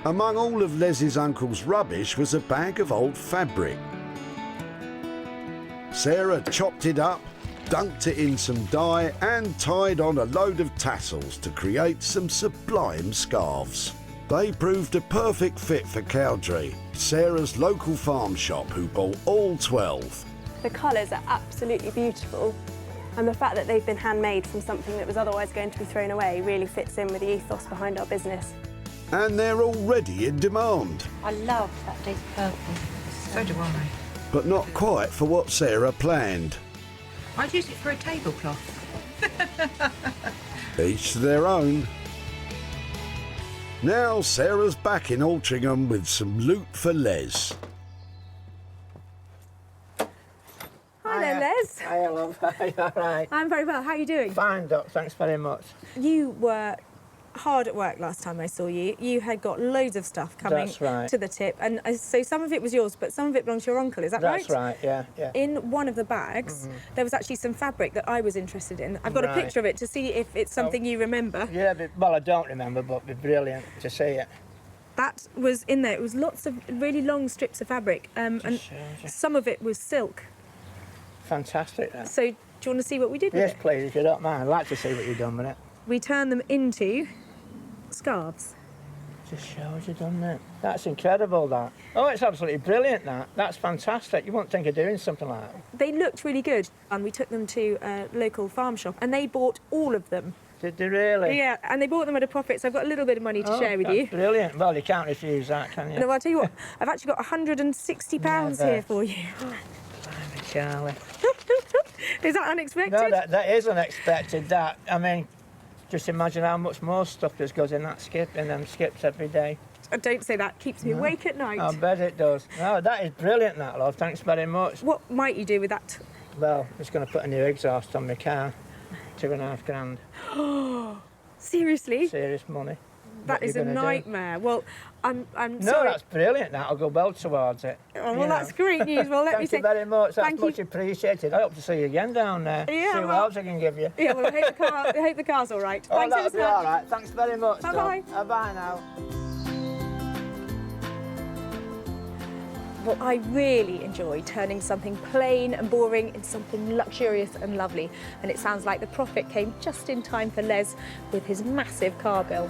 Among all of Les's uncle's rubbish was a bag of old fabric. Sarah chopped it up, dunked it in some dye and tied on a load of tassels to create some sublime scarves. They proved a perfect fit for Cowdrey, Sarah's local farm shop, who bought all 12. The colours are absolutely beautiful, and the fact that they've been handmade from something that was otherwise going to be thrown away really fits in with the ethos behind our business. And they're already in demand. I love that deep purple. So do I. But not quite for what Sarah planned. I'd use it for a tablecloth. Each to their own. Now Sarah's back in Altrincham with some loot for Les. Hi there, Les. Hi, love. Hi, all right. I'm very well. How are you doing? Fine, Doc. Thanks very much. You were hard at work last time I saw you. You had got loads of stuff coming That's right. to the tip, and so some of it was yours, but some of it belongs to your uncle. Is that right? That's right. Yeah, yeah. In one of the bags, there was actually some fabric that I was interested in. I've got a Right. picture of it to see if it's something you remember. Yeah, well, I don't remember, but it'd be brilliant to see it. That was in there. It was lots of really long strips of fabric, and some of it was silk. Fantastic. That. So, do you want to see what we did with Yes, it? please, if you don't mind. I'd like to see what you've done with it. We turned them into scarves. Just shows you've done that. That's incredible, that. Oh, it's absolutely brilliant, that. That's fantastic. You wouldn't think of doing something like that. They looked really good, and we took them to a local farm shop, and they bought all of them. Did they really? Yeah, and they bought them at a profit, so I've got a little bit of money to share with that's you. Brilliant. Well, you can't refuse that, can you? No, I'll tell you what, I've actually got £160 here for you. Blimey, Charlie. Is that unexpected? No, that is unexpected, that. I mean, just imagine how much more stuff just goes in that skip, in them skips every day. Don't say that, keeps me awake at night. I bet it does. No, that is brilliant, that, love. Thanks very much. What might you do with that? Well, I'm just going to put a new exhaust on my car. £2.5 grand. Seriously? Serious money. That What is you a gonna do? nightmare. Well, I'm No, sorry. that's brilliant. That'll go well towards it. Oh, well, that's great news. Well, let me say... Thank you very much. That's Thank you. much appreciated. I hope to see you again down there. Yeah, see what well- else I can give you. Yeah, well, I hope the car's all right. Oh, Thanks that'll ever be so much. all right. Thanks very much. Bye-bye. Bye-bye now. Well, I really enjoy turning something plain and boring into something luxurious and lovely. And it sounds like the profit came just in time for Les with his massive car bill.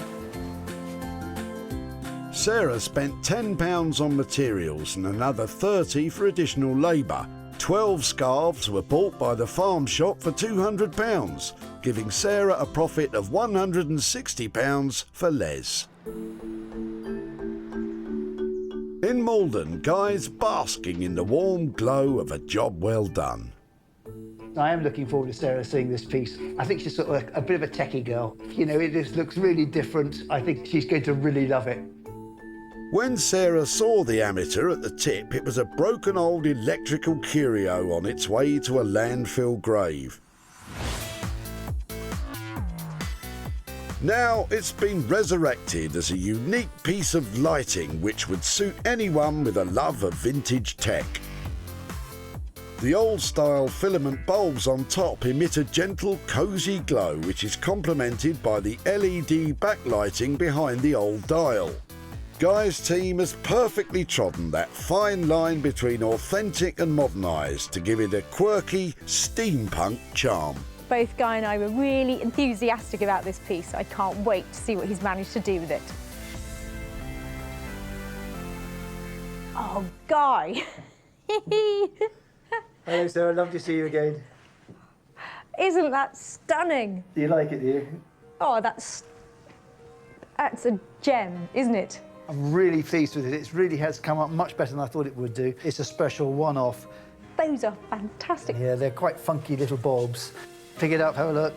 Sarah spent £10 on materials and another £30 for additional labour. 12 scarves were bought by the farm shop for £200, giving Sarah a profit of £160 for Les. In Malden, Guy's basking in the warm glow of a job well done. I am looking forward to Sarah seeing this piece. I think she's sort of a bit of a techie girl. You know, it just looks really different. I think she's going to really love it. When Sarah saw the amateur at the tip, it was a broken old electrical curio on its way to a landfill grave. Now it's been resurrected as a unique piece of lighting which would suit anyone with a love of vintage tech. The old-style filament bulbs on top emit a gentle, cosy glow which is complemented by the LED backlighting behind the old dial. Guy's team has perfectly trodden that fine line between authentic and modernised to give it a quirky, steampunk charm. Both Guy and I were really enthusiastic about this piece. I can't wait to see what he's managed to do with it. Oh, Guy. Hello, Sarah. Lovely to see you again. Isn't that stunning? Do you like it, do you? Oh, that's a gem, isn't it? I'm really pleased with it. It really has come up much better than I thought it would do. It's a special one-off. Those are fantastic. Yeah, they're quite funky little bulbs. Pick it up, have a look.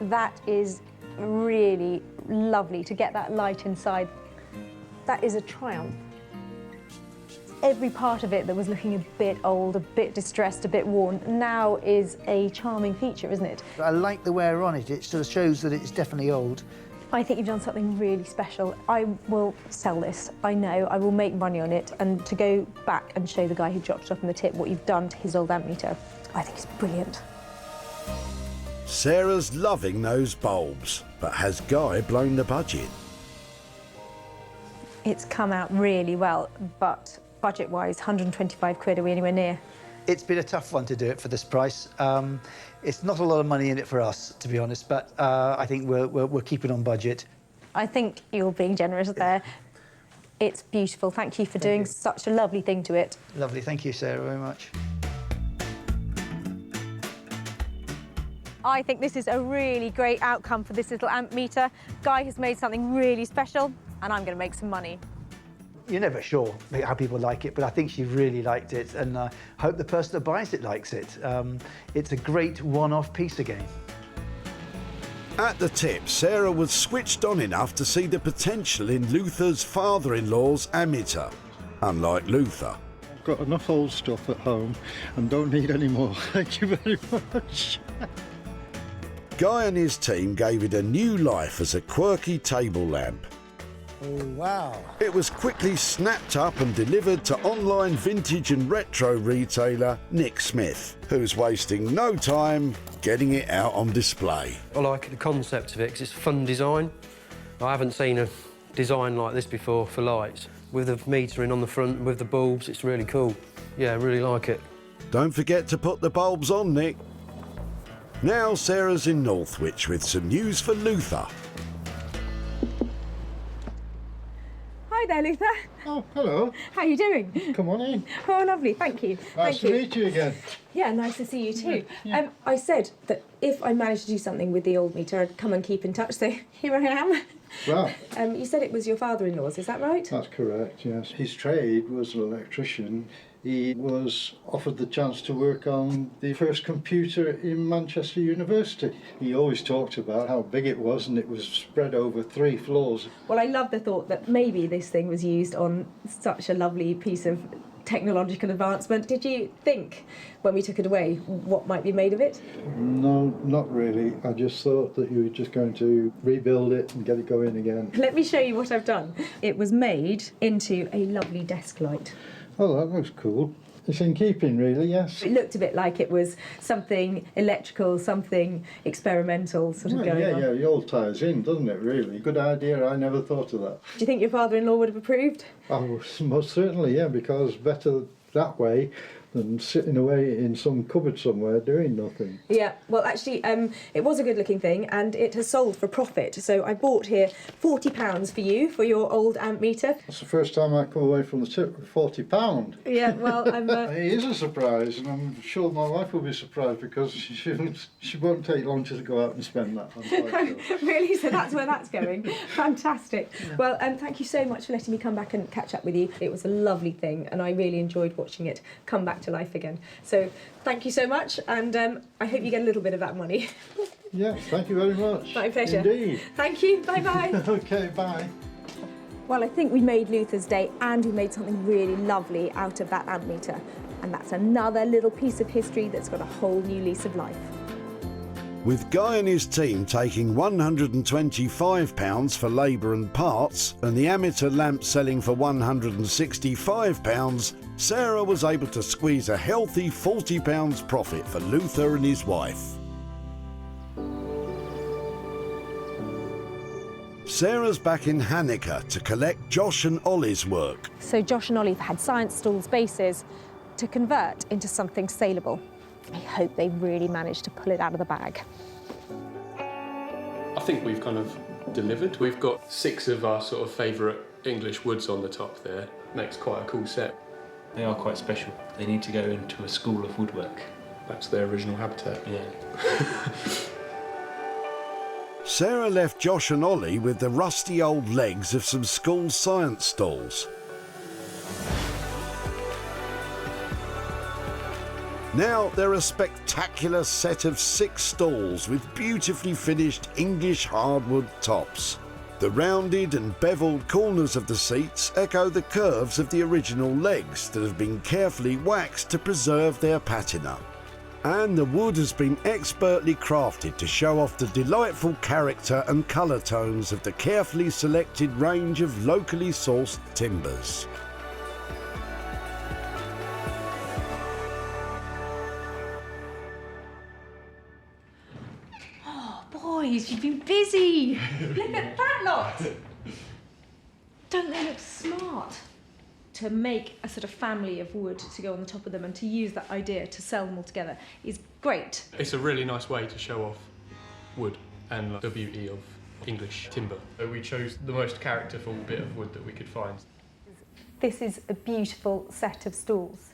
That is really lovely to get that light inside. That is a triumph. Every part of it that was looking a bit old, a bit distressed, a bit worn, now is a charming feature, isn't it? I like the wear on it. It sort of shows that it's definitely old. I think you've done something really special. I will sell this. I know I will make money on it, and to go back and show the guy who dropped it off in the tip what you've done to his old ammeter, I think it's brilliant. Sarah's loving those bulbs, but has Guy blown the budget? It's come out really well, but budget-wise, 125 quid, are we anywhere near? It's been a tough one to do it for this price. It's not a lot of money in it for us, to be honest, but I think we're keeping on budget. I think you're being generous there. It's beautiful. Thank you for doing such a lovely thing to it. Lovely. Thank you, Sarah, very much. I think this is a really great outcome for this little amp meter. Guy has made something really special, and I'm going to make some money. You're never sure how people like it, but I think she really liked it, and I hope the person that buys it likes it. It's a great one-off piece again. At the tip, Sarah was switched on enough to see the potential in Luther's father-in-law's ammeter. Unlike Luther, I've got enough old stuff at home and don't need any more. Thank you very much. Guy and his team gave it a new life as a quirky table lamp. Oh, wow. It was quickly snapped up and delivered to online vintage and retro retailer Nick Smith, who's wasting no time getting it out on display. I like the concept of it because it's a fun design. I haven't seen a design like this before for lights. With the metering on the front and with the bulbs, it's really cool. Yeah, I really like it. Don't forget to put the bulbs on, Nick. Now Sarah's in Northwich with some news for Luther. Hi there, Luther. Oh, hello. How are you doing? Come on in. Oh, lovely, thank you. Nice to meet you again. Yeah, nice to see you too. I said that if I managed to do something with the old meter, I'd come and keep in touch, so here I am. Right. You said it was your father-in-law's, is that right? That's correct, yes. His trade was an electrician. He was offered the chance to work on the first computer in Manchester University. He always talked about how big it was, and it was spread over 3 floors. Well, I love the thought that maybe this thing was used on such a lovely piece of technological advancement. Did you think, when we took it away, what might be made of it? No, not really. I just thought that you were just going to rebuild it and get it going again. Let me show you what I've done. It was made into a lovely desk light. Oh, that looks cool. It's in keeping, really, yes. It looked a bit like it was something electrical, something experimental sort of going on. Yeah, it all ties in, doesn't it, really? Good idea, I never thought of that. Do you think your father-in-law would have approved? Oh, most certainly, yeah, because better that way than sitting away in some cupboard somewhere doing nothing. Yeah, well, actually, it was a good-looking thing, and it has sold for profit. So I bought here £40 for you for your old amp meter. That's the first time I come away from the tip with £40. Yeah, well, I'm... It is a surprise, and I'm sure my wife will be surprised because she won't take long to go out and spend that. I'm quite sure. Really? So that's where that's going? Fantastic. Yeah. Well, thank you so much for letting me come back and catch up with you. It was a lovely thing, and I really enjoyed watching it come back to life again. So thank you so much, and I hope you get a little bit of that money. Yeah, thank you very much. My pleasure. Indeed. Thank you. Bye-bye. Okay, bye. Well, I think we made Luther's day, and we made something really lovely out of that amp meter. And that's another little piece of history that's got a whole new lease of life. With Guy and his team taking £125 for labour and parts, and the amateur lamp selling for £165, Sarah was able to squeeze a healthy £40 profit for Luther and his wife. Sarah's back in Hanukkah to collect Josh and Ollie's work. So Josh and Ollie had science stalls bases to convert into something saleable. I hope they really managed to pull it out of the bag. I think we've kind of delivered. We've got 6 of our sort of favourite English woods on the top there. Makes quite a cool set. They are quite special. They need to go into a school of woodwork. That's their original habitat. Yeah. Sarah left Josh and Ollie with the rusty old legs of some school science stalls. Now they're a spectacular set of 6 stalls with beautifully finished English hardwood tops. The rounded and bevelled corners of the seats echo the curves of the original legs that have been carefully waxed to preserve their patina. And the wood has been expertly crafted to show off the delightful character and colour tones of the carefully selected range of locally sourced timbers. Boys, you've been busy. Look at that lot. Don't they look smart? To make a sort of family of wood to go on the top of them and to use that idea to sell them all together is great. It's a really nice way to show off wood and the beauty of English timber. So we chose the most characterful bit of wood that we could find. This is a beautiful set of stalls.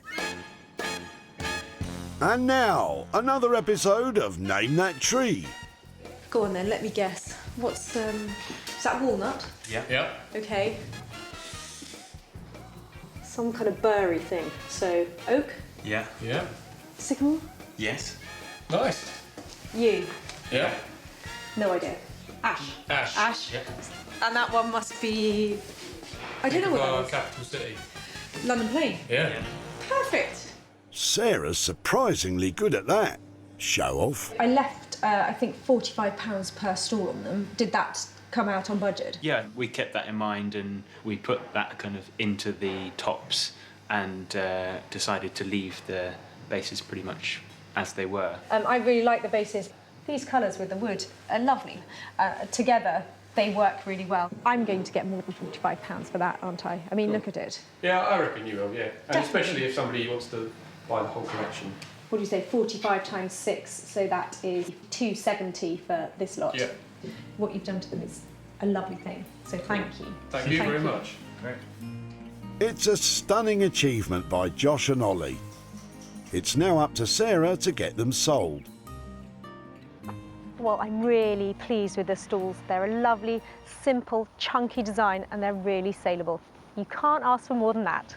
And now, another episode of Name That Tree. Go on then, let me guess. What's, is that walnut? Yeah. Yeah. Okay. Some kind of burry thing. So, oak? Yeah. Yeah. Sycamore? Yes. Nice. Yew? Yeah. No idea. Ash? Ash. Ash? Yeah. And that one must be... I don't know what that is. Capital city. London Plain? Yeah. Perfect. Sarah's surprisingly good at that. Show off. I left I think, £45 per stall on them. Did that come out on budget? Yeah, we kept that in mind and we put that kind of into the tops and decided to leave the bases pretty much as they were. I really like the bases. These colours with the wood are lovely. Together, they work really well. I'm going to get more than £45 for that, aren't I? I mean, look at it. Yeah, I reckon you will, yeah. And especially if somebody wants to buy the whole collection. What do you say, 45 times 6, so that is £270 for this lot. Yeah. What you've done to them is a lovely thing, so thank you. Thank you very much. Great. It's a stunning achievement by Josh and Ollie. It's now up to Sarah to get them sold. Well, I'm really pleased with the stalls. They're a lovely, simple, chunky design and they're really saleable. You can't ask for more than that.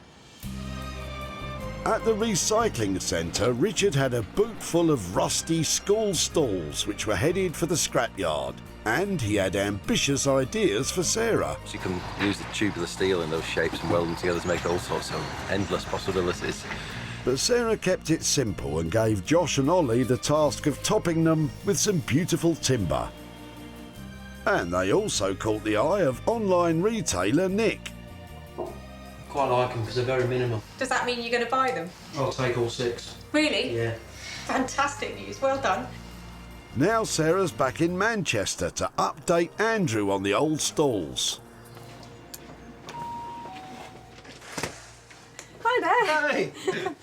At the recycling centre, Richard had a boot full of rusty school stalls which were headed for the scrapyard. And he had ambitious ideas for Sarah. So you can use the tubular steel in those shapes and weld them together to make all sorts of endless possibilities. But Sarah kept it simple and gave Josh and Ollie the task of topping them with some beautiful timber. And they also caught the eye of online retailer Nick. Quite like them because they're very minimal. Does that mean you're going to buy them? I'll take all 6. Really? Yeah. Fantastic news, well done. Now Sarah's back in Manchester to update Andrew on the old stalls. Hi there.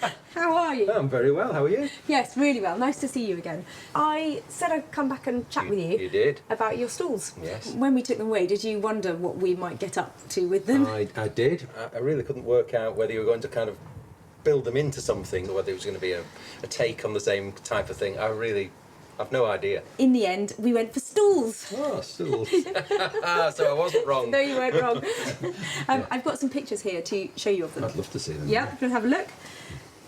Hi. How are you? I'm very well, how are you? Yes, really well. Nice to see you again. I said I'd come back and chat with you. You did. About your stalls. Yes. When we took them away, did you wonder what we might get up to with them? I did. I really couldn't work out whether you were going to kind of build them into something or whether it was going to be a take on the same type of thing. I've no idea. In the end, we went for stools. Oh, stools. So I wasn't wrong. No, you weren't wrong. I've got some pictures here to show you of them. I'd love to see them. Yeah, you can have a look.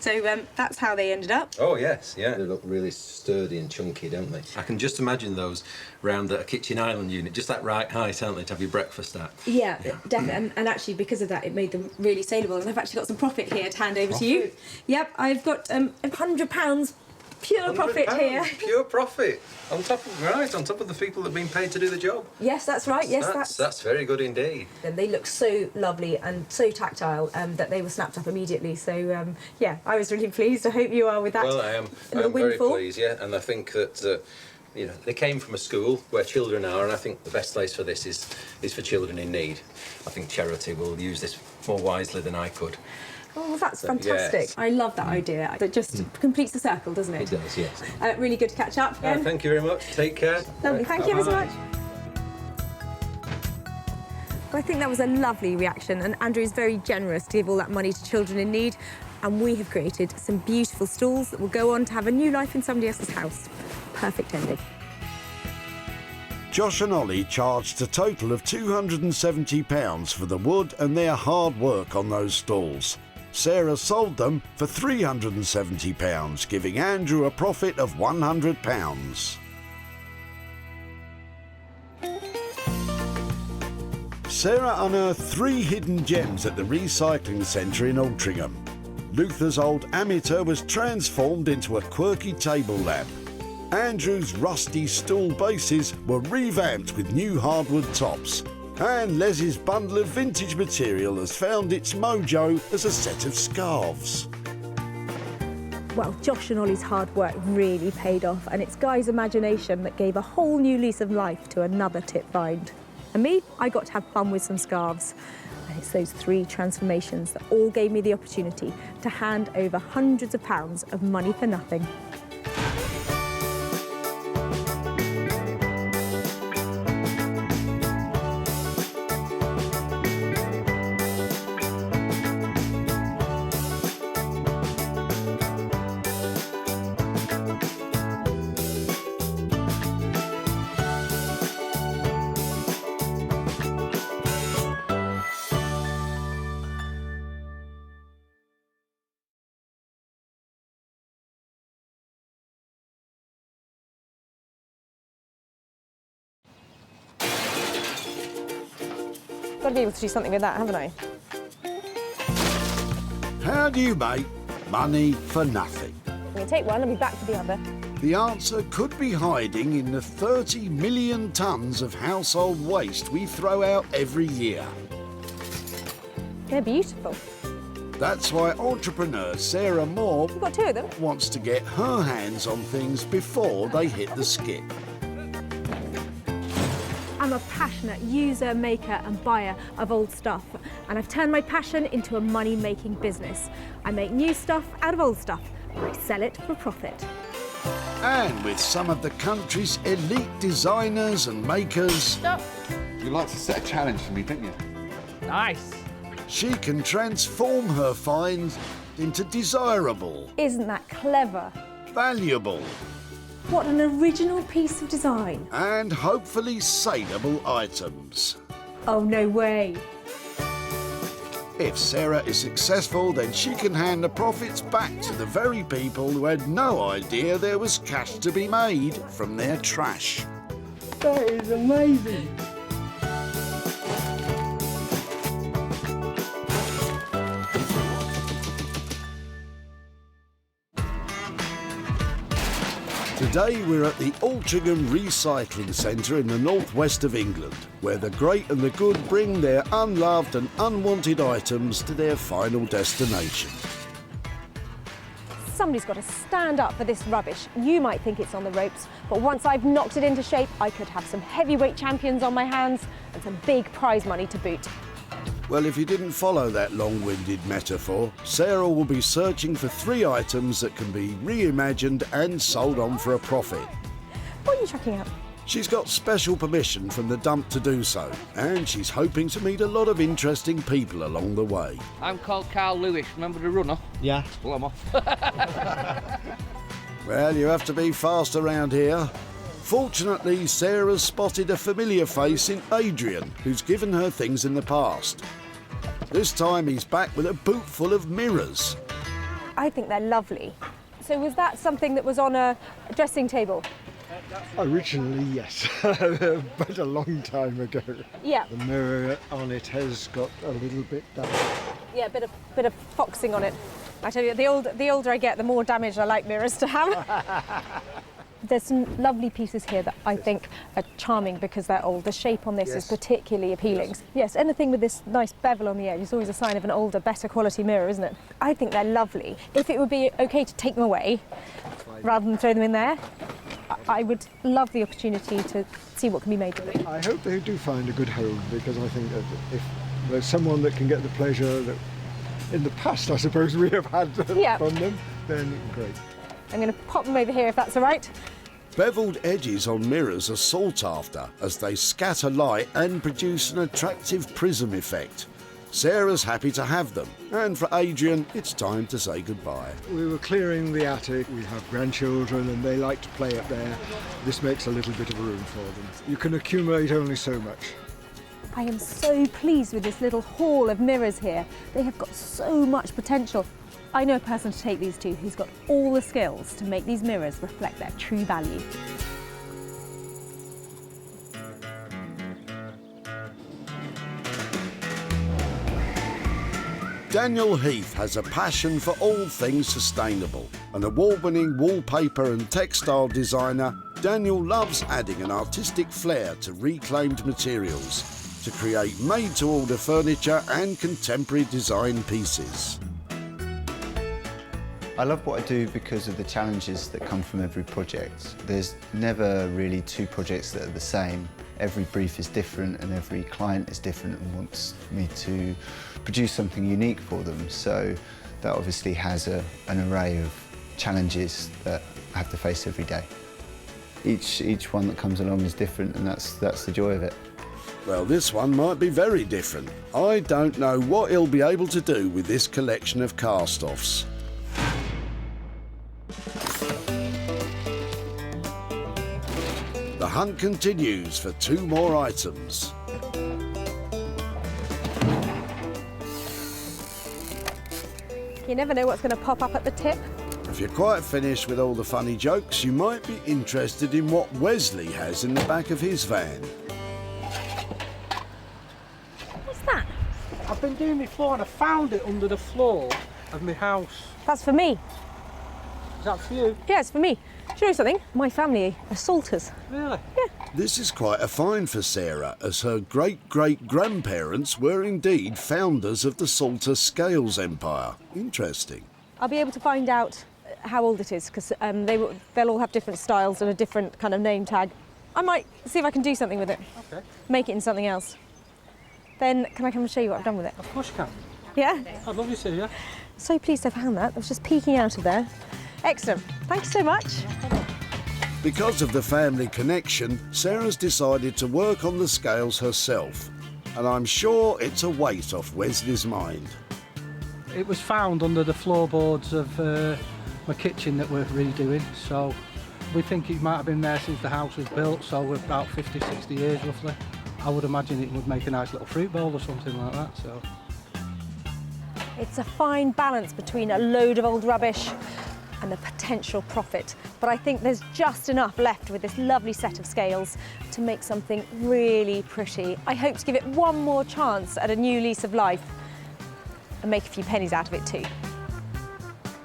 So that's how they ended up. Oh, yes, yeah. They look really sturdy and chunky, don't they? I can just imagine those round a kitchen island unit, just that right height, aren't they, to have your breakfast at? Yeah, definitely. And actually, because of that, it made them really saleable. And I've actually got some profit here to hand over to you. Yep, I've got £100 pure profit here. Pure profit. On top of the people that have been paid to do the job. Yes, that's right. Yes, that's very good indeed. And they look so lovely and so tactile that they were snapped up immediately. So yeah, I was really pleased. I hope you are with that. Well, I am very pleased. Yeah, and I think that they came from a school where children are, and I think the best place for this is for children in need. I think charity will use this more wisely than I could. Oh, well, that's fantastic. Yes. I love that idea. That just completes the circle, doesn't it? It does, yes. Really good to catch up again. Thank you very much. Take care. Lovely. Thank you ever so much. Well, I think that was a lovely reaction, and Andrew is very generous to give all that money to children in need, and we have created some beautiful stalls that will go on to have a new life in somebody else's house. Perfect ending. Josh and Ollie charged a total of £270 for the wood and their hard work on those stalls. Sarah sold them for £370, giving Andrew a profit of £100. Sarah unearthed 3 hidden gems at the recycling centre in Altrincham. Luther's old Amateur was transformed into a quirky table lamp. Andrew's rusty stool bases were revamped with new hardwood tops. And Les's bundle of vintage material has found its mojo as a set of scarves. Well, Josh and Ollie's hard work really paid off, and it's Guy's imagination that gave a whole new lease of life to another tip find. And me, I got to have fun with some scarves. And it's those 3 transformations that all gave me the opportunity to hand over hundreds of pounds of money for nothing. Got to be able to do something with that, haven't I? How do you make money for nothing? I'm going to take one and be back for the other. The answer could be hiding in the 30 million tonnes of household waste we throw out every year. They're beautiful. That's why entrepreneur Sarah Moore You've got two of them. wants to get her hands on things before they hit the skip. I'm a passionate user, maker and buyer of old stuff, and I've turned my passion into a money-making business. I make new stuff out of old stuff, and I sell it for profit. And with some of the country's elite designers and makers... Stop. You like to set a challenge for me, don't you? Nice. She can transform her finds into desirable, Isn't that clever? valuable, What an original piece of design. and hopefully saleable items. Oh, no way. If Sarah is successful, then she can hand the profits back to the very people who had no idea there was cash to be made from their trash. That is amazing. Today we're at the Altrincham Recycling Centre in the northwest of England, where the great and the good bring their unloved and unwanted items to their final destination. Somebody's got to stand up for this rubbish. You might think it's on the ropes, but once I've knocked it into shape, I could have some heavyweight champions on my hands and some big prize money to boot. Well, if you didn't follow that long-winded metaphor, Sarah will be searching for 3 items that can be reimagined and sold on for a profit. What are you chucking out? She's got special permission from the dump to do so, and she's hoping to meet a lot of interesting people along the way. I'm called Carl Lewis, remember the runner? Yeah. Well, I'm off. Well, you have to be fast around here. Fortunately, Sarah's spotted a familiar face in Adrian, who's given her things in the past. This time he's back with a boot full of mirrors. I think they're lovely. So was that something that was on a dressing table? Originally, yes, but a long time ago. Yeah. The mirror on it has got a little bit damaged. Yeah, a bit of foxing on it. I tell you, the older I get, the more damage I like mirrors to have. There's some lovely pieces here that I think are charming because they're old. The shape on this is particularly appealing. Yes, anything with this nice bevel on the edge is always a sign of an older, better quality mirror, isn't it? I think they're lovely. If it would be okay to take them away rather than throw them in there, I would love the opportunity to see what can be made with it. I hope they do find a good home, because I think that if there's someone that can get the pleasure that in the past I suppose we have had from them, then great. I'm going to pop them over here if that's all right. Beveled edges on mirrors are sought after as they scatter light and produce an attractive prism effect. Sarah's happy to have them, and for Adrian, it's time to say goodbye. We were clearing the attic. We have grandchildren and they like to play up there. This makes a little bit of room for them. You can accumulate only so much. I am so pleased with this little hall of mirrors here. They have got so much potential. I know a person to take these to who's got all the skills to make these mirrors reflect their true value. Daniel Heath has a passion for all things sustainable. An award-winning wallpaper and textile designer, Daniel loves adding an artistic flair to reclaimed materials to create made-to-order furniture and contemporary design pieces. I love what I do because of the challenges that come from every project. There's never really 2 projects that are the same. Every brief is different and every client is different and wants me to produce something unique for them. So that obviously has an array of challenges that I have to face every day. Each one that comes along is different, and that's the joy of it. Well, this one might be very different. I don't know what he'll be able to do with this collection of cast-offs. The hunt continues for 2 more items. You never know what's going to pop up at the tip. If you're quite finished with all the funny jokes, you might be interested in what Wesley has in the back of his van. What's that? I've been doing my floor and I found it under the floor of my house. That's for me. Is that for you? Yeah, it's for me. Do you know something? My family are salters. Really? Yeah. This is quite a find for Sarah, as her great-great-grandparents were indeed founders of the Salter Scales Empire. Interesting. I'll be able to find out how old it is, because they'll all have different styles and a different kind of name tag. I might see if I can do something with it. Okay. Make it in something else. Then can I come and show you what I've done with it? Of course you can. Yeah? I'd love you to, yeah. So pleased I found that. I was just peeking out of there. Excellent. Thank you so much. Because of the family connection, Sarah's decided to work on the scales herself. And I'm sure it's a weight off Wesley's mind. It was found under the floorboards of my kitchen that we're redoing, so we think it might have been there since the house was built, so we're about 50, 60 years roughly. I would imagine it would make a nice little fruit bowl or something like that, so. It's a fine balance between a load of old rubbish and the potential profit. But I think there's just enough left with this lovely set of scales to make something really pretty. I hope to give it one more chance at a new lease of life and make a few pennies out of it too.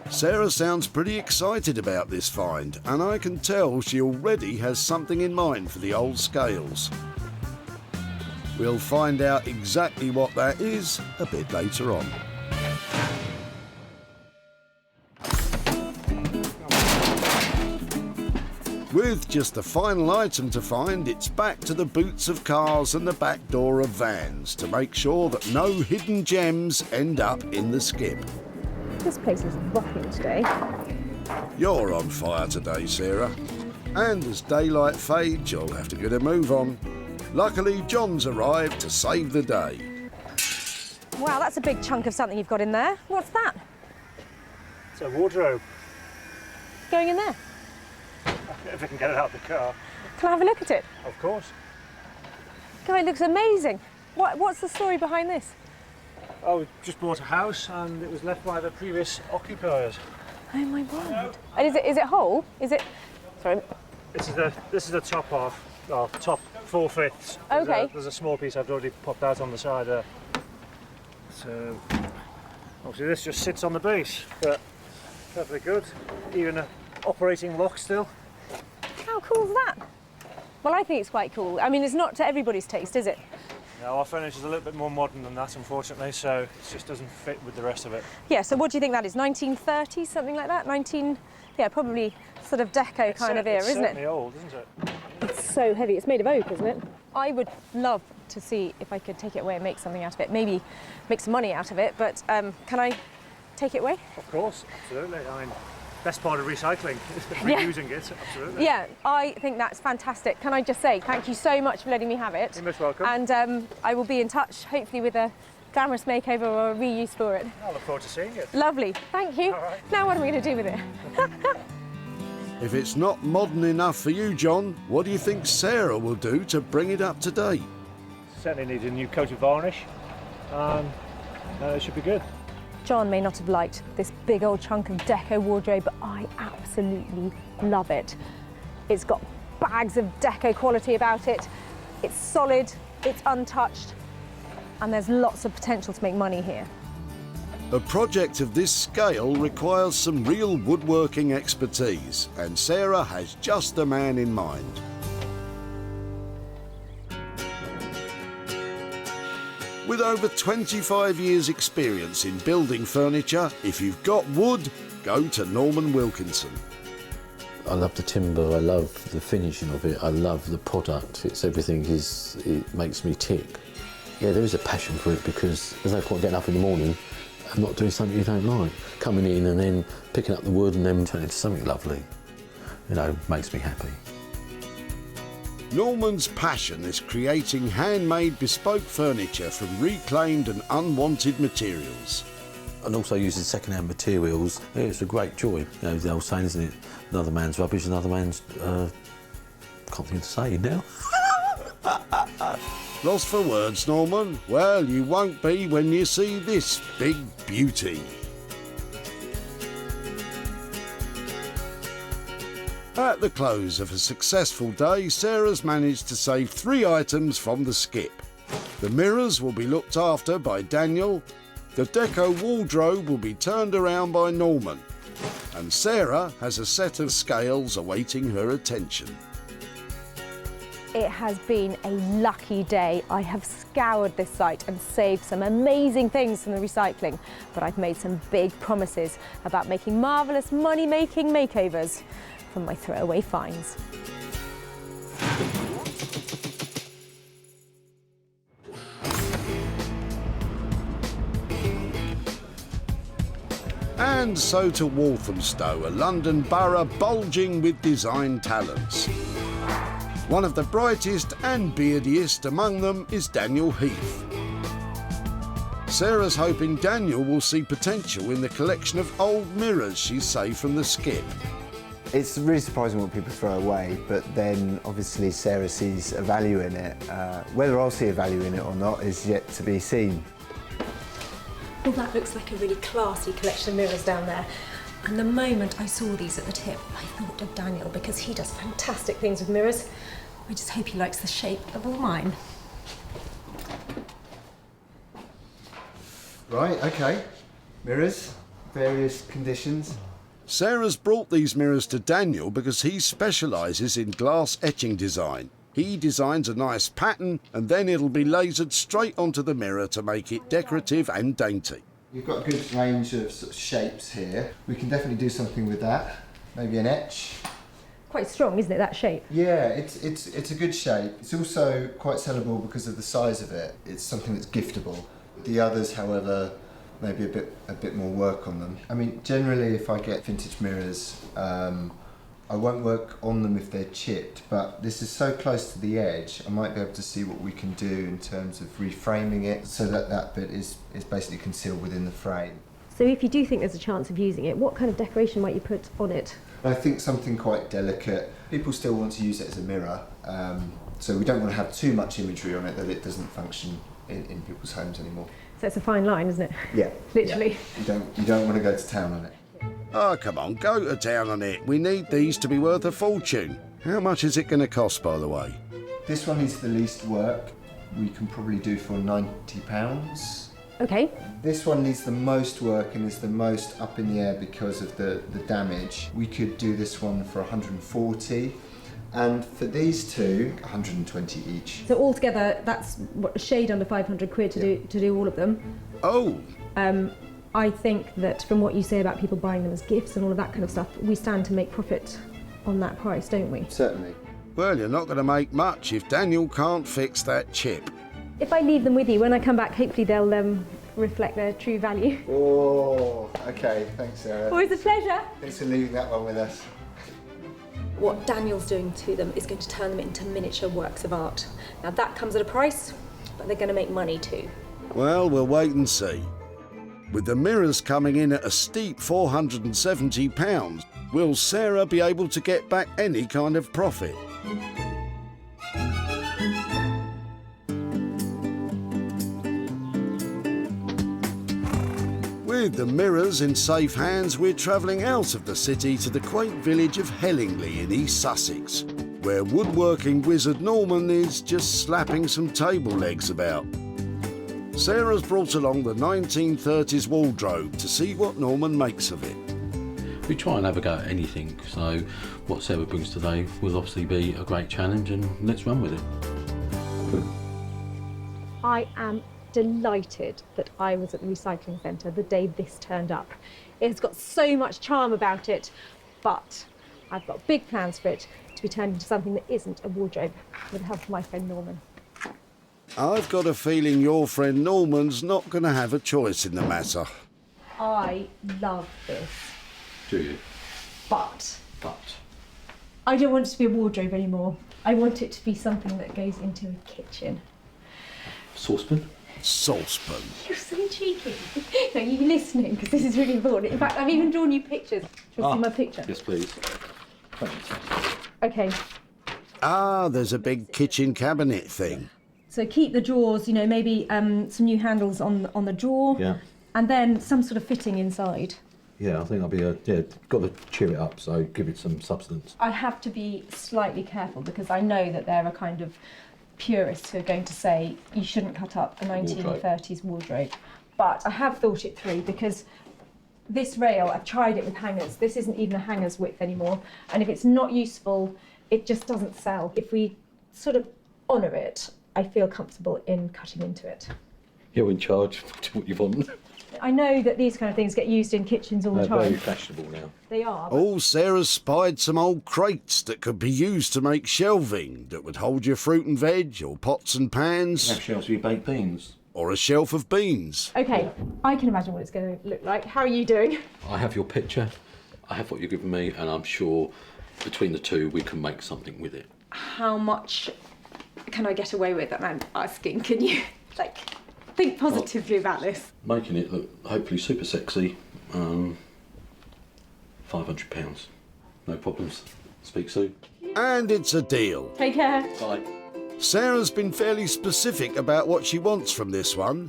Sarah sounds pretty excited about this find, and I can tell she already has something in mind for the old scales. We'll find out exactly what that is a bit later on. With just the final item to find, it's back to the boots of cars and the back door of vans to make sure that no hidden gems end up in the skip. This place is rocking today. You're on fire today, Sarah. And as daylight fades, you'll have to get a move on. Luckily, John's arrived to save the day. Wow, that's a big chunk of something you've got in there. What's that? It's a wardrobe. Going in there? If I can get it out of the car. Can I have a look at it? Of course. God, it looks amazing. What's the story behind this? Oh, we just bought a house and it was left by the previous occupiers. Oh my word. And is it whole? Is it? Sorry. This is the top half, top 4/5. Okay. There's a small piece I've already popped out on the side there. So obviously this just sits on the base, but perfectly good. Even an operating lock still. How cool is that? Well, I think it's quite cool. I mean, it's not to everybody's taste, is it? No, our furniture is a little bit more modern than that, unfortunately, so it just doesn't fit with the rest of it. Yeah, so what do you think that is? 1930s, something like that? Yeah, probably sort of deco kind of era, isn't it? It's certainly old, isn't it? It's so heavy. It's made of oak, isn't it? I would love to see if I could take it away and make something out of it. Maybe make some money out of it, but can I take it away? Of course, absolutely. I mean, best part of recycling is reusing it, absolutely. Yeah, I think that's fantastic. Can I just say thank you so much for letting me have it. You're most welcome. And I will be in touch, hopefully with a glamorous makeover or a reuse for it. I look forward to seeing it. Lovely, thank you. All right. Now what are we going to do with it? If it's not modern enough for you, John, what do you think Sarah will do to bring it up to date? Certainly needs a new coat of varnish. It should be good. John may not have liked this big old chunk of deco wardrobe, but I absolutely love it. It's got bags of deco quality about it. It's solid, it's untouched, and there's lots of potential to make money here. A project of this scale requires some real woodworking expertise, and Sarah has just the man in mind. With over 25 years' experience in building furniture, if you've got wood, go to Norman Wilkinson. I love the timber, I love the finishing of it, I love the product. It's everything, it makes me tick. Yeah, there is a passion for it because there's no point getting up in the morning and not doing something you don't like. Coming in and then picking up the wood and then turning it into something lovely, you know, makes me happy. Norman's passion is creating handmade bespoke furniture from reclaimed and unwanted materials. And also using second-hand materials. Yeah, it's a great joy. You know, the old saying, isn't it? Another man's rubbish, another man's... can't think of to say now. Lost for words, Norman? Well, you won't be when you see this big beauty. At the close of a successful day, Sarah's managed to save 3 items from the skip. The mirrors will be looked after by Daniel. The deco wardrobe will be turned around by Norman. and Sarah has a set of scales awaiting her attention. It has been a lucky day. I have scoured this site and saved some amazing things from the recycling, but I've made some big promises about making marvellous money-making makeovers from my throwaway finds. And so to Walthamstow, a London borough bulging with design talents. One of the brightest and beardiest among them is Daniel Heath. Sarah's hoping Daniel will see potential in the collection of old mirrors she's saved from the skip. It's really surprising what people throw away, but then obviously Sarah sees a value in it. Whether I'll see a value in it or not is yet to be seen. Well, that looks like a really classy collection of mirrors down there. And the moment I saw these at the tip, I thought of Daniel because he does fantastic things with mirrors. I just hope he likes the shape of all mine. Right, okay. Mirrors, various conditions. Sarah's brought these mirrors to Daniel because he specialises in glass etching design. He designs a nice pattern and then it'll be lasered straight onto the mirror to make it decorative and dainty. You've got a good range of sort of shapes here. We can definitely do something with that. Maybe an etch. Quite strong, isn't it, that shape? Yeah, it's a good shape. It's also quite sellable because of the size of it. It's something that's giftable. The others, however, maybe a bit more work on them. I mean, generally, if I get vintage mirrors, I won't work on them if they're chipped, but this is so close to the edge, I might be able to see what we can do in terms of reframing it so that that bit is basically concealed within the frame. So if you do think there's a chance of using it, what kind of decoration might you put on it? I think something quite delicate. People still want to use it as a mirror, so we don't want to have too much imagery on it that it doesn't function in people's homes anymore. So it's a fine line, isn't it? Yeah. Literally. Yeah. You don't want to go to town on it. Oh, come on, go to town on it. We need these to be worth a fortune. How much is it going to cost, by the way? This one is the least work. We can probably do for £90. Okay. This one needs the most work and is the most up in the air because of the damage. We could do this one for 140, and for these two, 120 each. So altogether, that's what, a shade under 500 quid to do all of them. Oh. I think that from what you say about people buying them as gifts and all of that kind of stuff, we stand to make profit on that price, don't we? Certainly. Well, you're not going to make much if Daniel can't fix that chip. If I leave them with you, when I come back, hopefully they'll reflect their true value. Oh, okay. Thanks, Sarah. Always a pleasure. Thanks for leaving that one with us. What Daniel's doing to them is going to turn them into miniature works of art. Now that comes at a price, but they're going to make money too. Well, we'll wait and see. With the mirrors coming in at a steep £470, will Sarah be able to get back any kind of profit? With the mirrors in safe hands, we're travelling out of the city to the quaint village of Hellingley in East Sussex, where woodworking wizard Norman is just slapping some table legs about. Sarah's brought along the 1930s wardrobe to see what Norman makes of it. We try and have a go at anything, so what Sarah brings today will obviously be a great challenge, and let's run with it. I am delighted that I was at the recycling centre the day this turned up. It's got so much charm about it, but I've got big plans for it to be turned into something that isn't a wardrobe, with the help of my friend Norman. I've got a feeling your friend Norman's not going to have a choice in the matter. I love this, Do you? but I don't want it to be a wardrobe anymore. I want it to be something that goes into a kitchen. Saucepan? Saucepan. You're so cheeky. No, you're listening, because this is really important. In fact, I've even drawn you pictures. Shall I see my picture? Yes, please. Okay. Ah, there's a big kitchen cabinet thing. So keep the drawers, you know, maybe some new handles on the drawer. Yeah. And then some sort of fitting inside. Yeah, I think I'll be got to cheer it up, so give it some substance. I have to be slightly careful because I know that there are kind of purists who are going to say you shouldn't cut up a 1930s wardrobe. But I have thought it through because This rail, I've tried it with hangers. This isn't even a hanger's width anymore. And if it's not useful, it just doesn't sell. If we sort of honour it, I feel comfortable in cutting into it. You're in charge. Do what you want. I know that these kind of things get used in kitchens all the They're time. very fashionable now. They are. Oh, Sarah's spied some old crates that could be used to make shelving that would hold your fruit and veg, or pots and pans. Have shelves with your baked beans. Or a shelf of beans. Okay, I can imagine what it's going to look like. How are you doing? I have your picture, I have what you've given me, and I'm sure between the two we can make something with it. How much can I get away with? And I'm asking, can you, think positively about this? Making it look hopefully super sexy, £500. No problems. Speak soon. And it's a deal. Take care. Bye. Sarah's been fairly specific about what she wants from this one.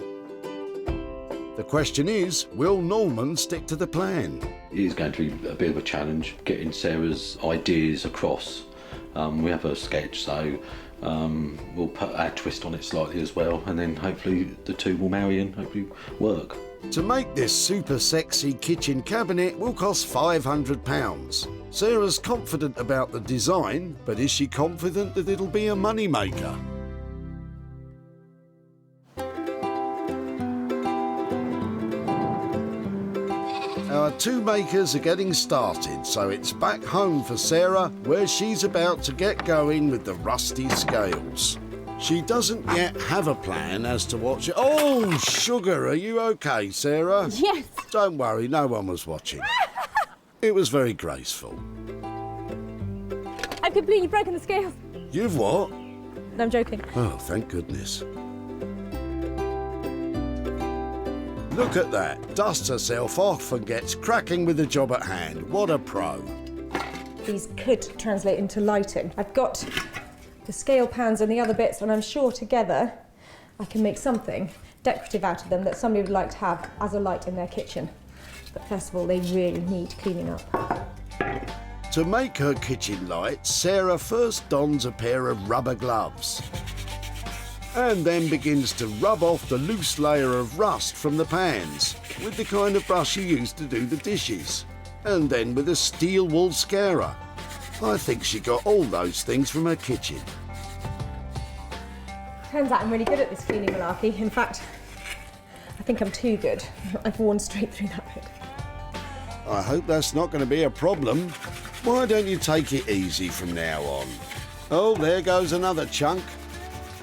The question is, will Norman stick to the plan? It is going to be a bit of a challenge getting Sarah's ideas across. We have a sketch, so we'll put our twist on it slightly as well, and then hopefully the two will marry and hopefully work. To make this super sexy kitchen cabinet will cost £500. Sarah's confident about the design, but is she confident that it'll be a money maker? Our two makers are getting started, so it's back home for Sarah, where she's about to get going with the rusty scales. She doesn't yet have a plan as to what she... Oh, sugar, are you okay, Sarah? Yes. Don't worry, no one was watching. It was very graceful. I've completely broken the scales. You've what? No, I'm joking. Oh, thank goodness. Look at that. Dusts herself off and gets cracking with the job at hand. What a pro. These could translate into lighting. I've got the scale pans and the other bits, and I'm sure together I can make something decorative out of them that somebody would like to have as a light in their kitchen. But first of all, they really need cleaning up. To make her kitchen light, Sarah first dons a pair of rubber gloves and then begins to rub off the loose layer of rust from the pans with the kind of brush you use to do the dishes, and then with a steel wool scourer. I think she got all those things from her kitchen. Turns out I'm really good at this cleaning malarkey. In fact, I think I'm too good. I've worn straight through that bit. I hope that's not going to be a problem. Why don't you take it easy from now on? Oh, there goes another chunk.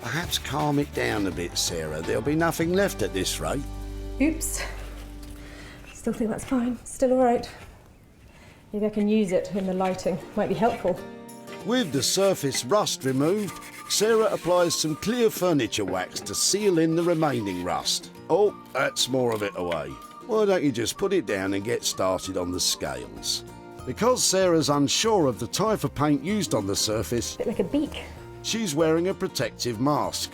Perhaps calm it down a bit, Sarah. There'll be nothing left at this rate. Oops. Still think that's fine. Still all right. Maybe I can use it in the lighting. Might be helpful. With the surface rust removed, Sarah applies some clear furniture wax to seal in the remaining rust. Oh, that's more of it away. Why don't you just put it down and get started on the scales? Because Sarah's unsure of the type of paint used on the surface, A bit like a beak. she's wearing a protective mask.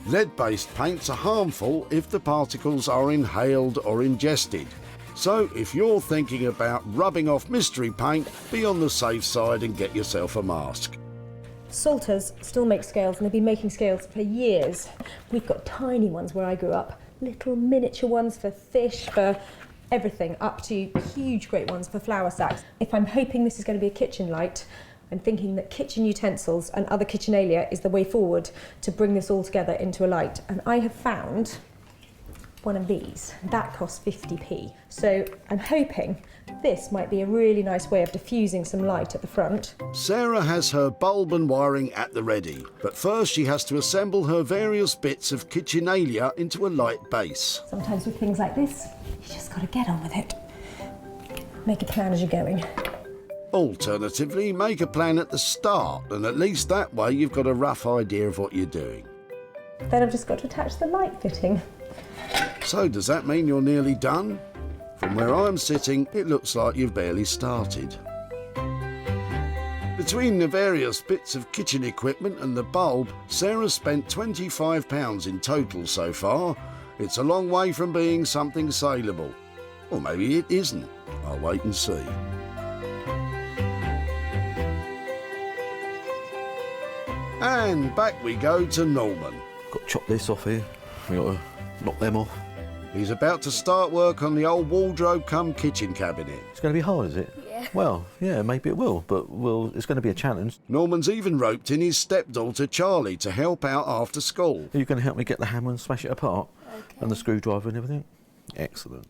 Lead-based paints are harmful if the particles are inhaled or ingested. So if you're thinking about rubbing off mystery paint, be on the safe side and get yourself a mask. Salters still make scales, and they've been making scales for years. We've got tiny ones where I grew up, little miniature ones for fish, for everything, up to huge great ones for flour sacks. If I'm hoping this is going to be a kitchen light, I'm thinking that kitchen utensils and other kitchenalia is the way forward to bring this all together into a light. And I have found one of these. That costs 50p. So I'm hoping this might be a really nice way of diffusing some light at the front. Sarah has her bulb and wiring at the ready, but first she has to assemble her various bits of kitchenalia into a light base. Sometimes with things like this, you just got to get on with it. Make a plan as you're going. Alternatively, make a plan at the start, and at least that way you've got a rough idea of what you're doing. Then I've just got to attach the light fitting. So does that mean you're nearly done? From where I'm sitting, it looks like you've barely started. Between the various bits of kitchen equipment and the bulb, Sarah's spent £25 in total so far. It's a long way from being something saleable. Or maybe it isn't. I'll wait and see. And back we go to Norman. Got to chop this off here. We got to knock them off. He's about to start work on the old wardrobe cum kitchen cabinet. It's going to be hard, is it? Yeah. Well, yeah, maybe it will, but it's going to be a challenge. Norman's even roped in his stepdaughter Charlie to help out after school. Are you going to help me get the hammer and smash it apart? Okay. And the screwdriver and everything? Excellent.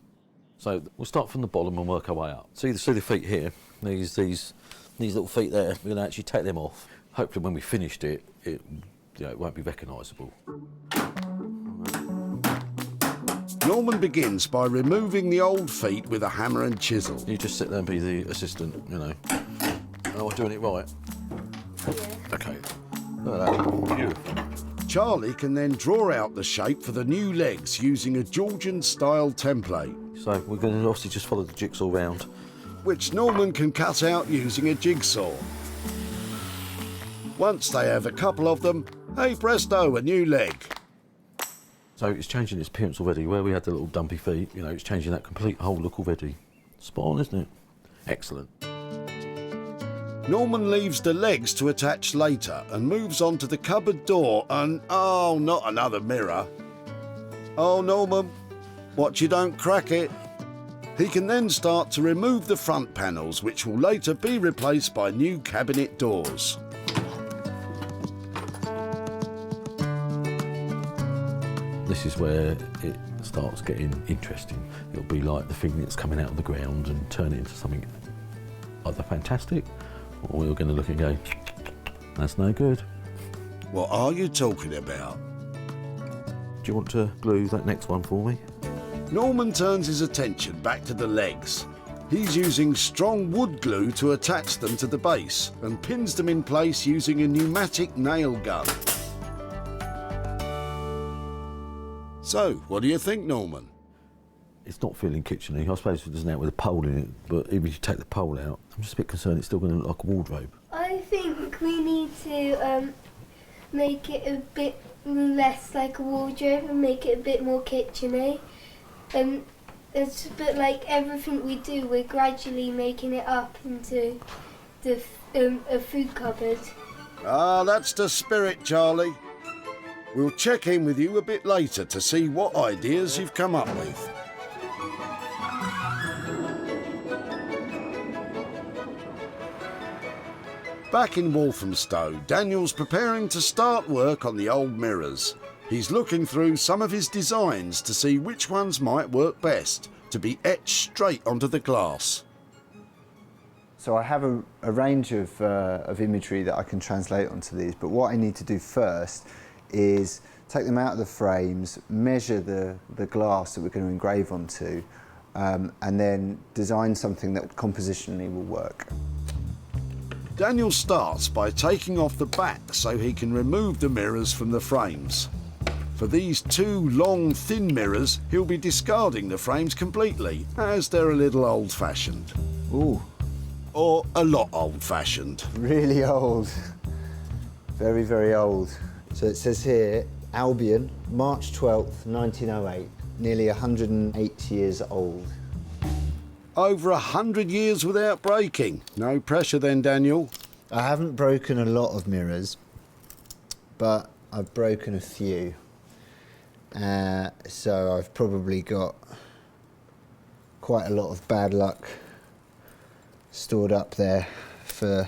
So we'll start from the bottom and work our way up. See the feet here? These little feet there, we're going to actually take them off. Hopefully when we finished it, it won't be recognisable. Norman begins by removing the old feet with a hammer and chisel. You just sit there and be the assistant, you know. Am I doing it right? Yeah. OK. Look at that. Beautiful. Charlie can then draw out the shape for the new legs using a Georgian-style template. So we're going to obviously just follow the jigsaw round. Which Norman can cut out using a jigsaw. Once they have a couple of them, hey presto, a new leg. So it's changing its appearance already. Where we had the little dumpy feet, you know, it's changing that complete whole look already. Spot on, isn't it? Excellent. Norman leaves the legs to attach later and moves on to the cupboard door and, oh, not another mirror. Oh, Norman, watch you don't crack it. He can then start to remove the front panels, which will later be replaced by new cabinet doors. This is where it starts getting interesting. It'll be like the thing that's coming out of the ground and turn it into something either fantastic, or we're going to look and go, that's no good. What are you talking about? Do you want to glue that next one for me? Norman turns his attention back to the legs. He's using strong wood glue to attach them to the base and pins them in place using a pneumatic nail gun. So, what do you think, Norman? It's not feeling kitcheny. I suppose it doesn't out with a pole in it, but even if you take the pole out, I'm just a bit concerned it's still going to look like a wardrobe. I think we need to make it a bit less like a wardrobe and make it a bit more kitcheny. It's a bit like everything we do, we're gradually making it up into a food cupboard. Ah, that's the spirit, Charlie. We'll check in with you a bit later to see what ideas you've come up with. Back in Walthamstow, Daniel's preparing to start work on the old mirrors. He's looking through some of his designs to see which ones might work best to be etched straight onto the glass. So I have a range of imagery that I can translate onto these, but what I need to do first is take them out of the frames, measure the glass that we're going to engrave onto, and then design something that compositionally will work. Daniel starts by taking off the back so he can remove the mirrors from the frames. For these two long, thin mirrors, he'll be discarding the frames completely, as they're a little old-fashioned. Ooh. Or a lot old-fashioned. Really old. Very, very old. So it says here, Albion, March 12th, 1908. Nearly 108 years old. Over 100 years without breaking. No pressure then, Daniel. I haven't broken a lot of mirrors, but I've broken a few. So I've probably got quite a lot of bad luck stored up there for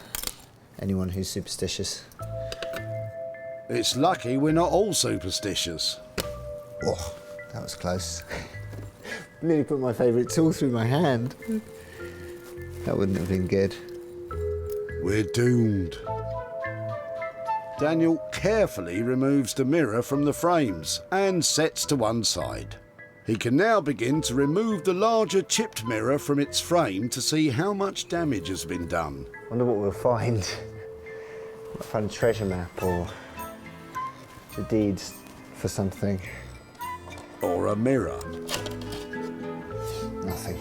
anyone who's superstitious. It's lucky we're not all superstitious. Oh, that was close. Nearly put my favourite tool through my hand. That wouldn't have been good. We're doomed. Daniel carefully removes the mirror from the frames and sets to one side. He can now begin to remove the larger chipped mirror from its frame to see how much damage has been done. Wonder what we'll find. Might find a treasure map or the deeds for something. Or a mirror. Nothing.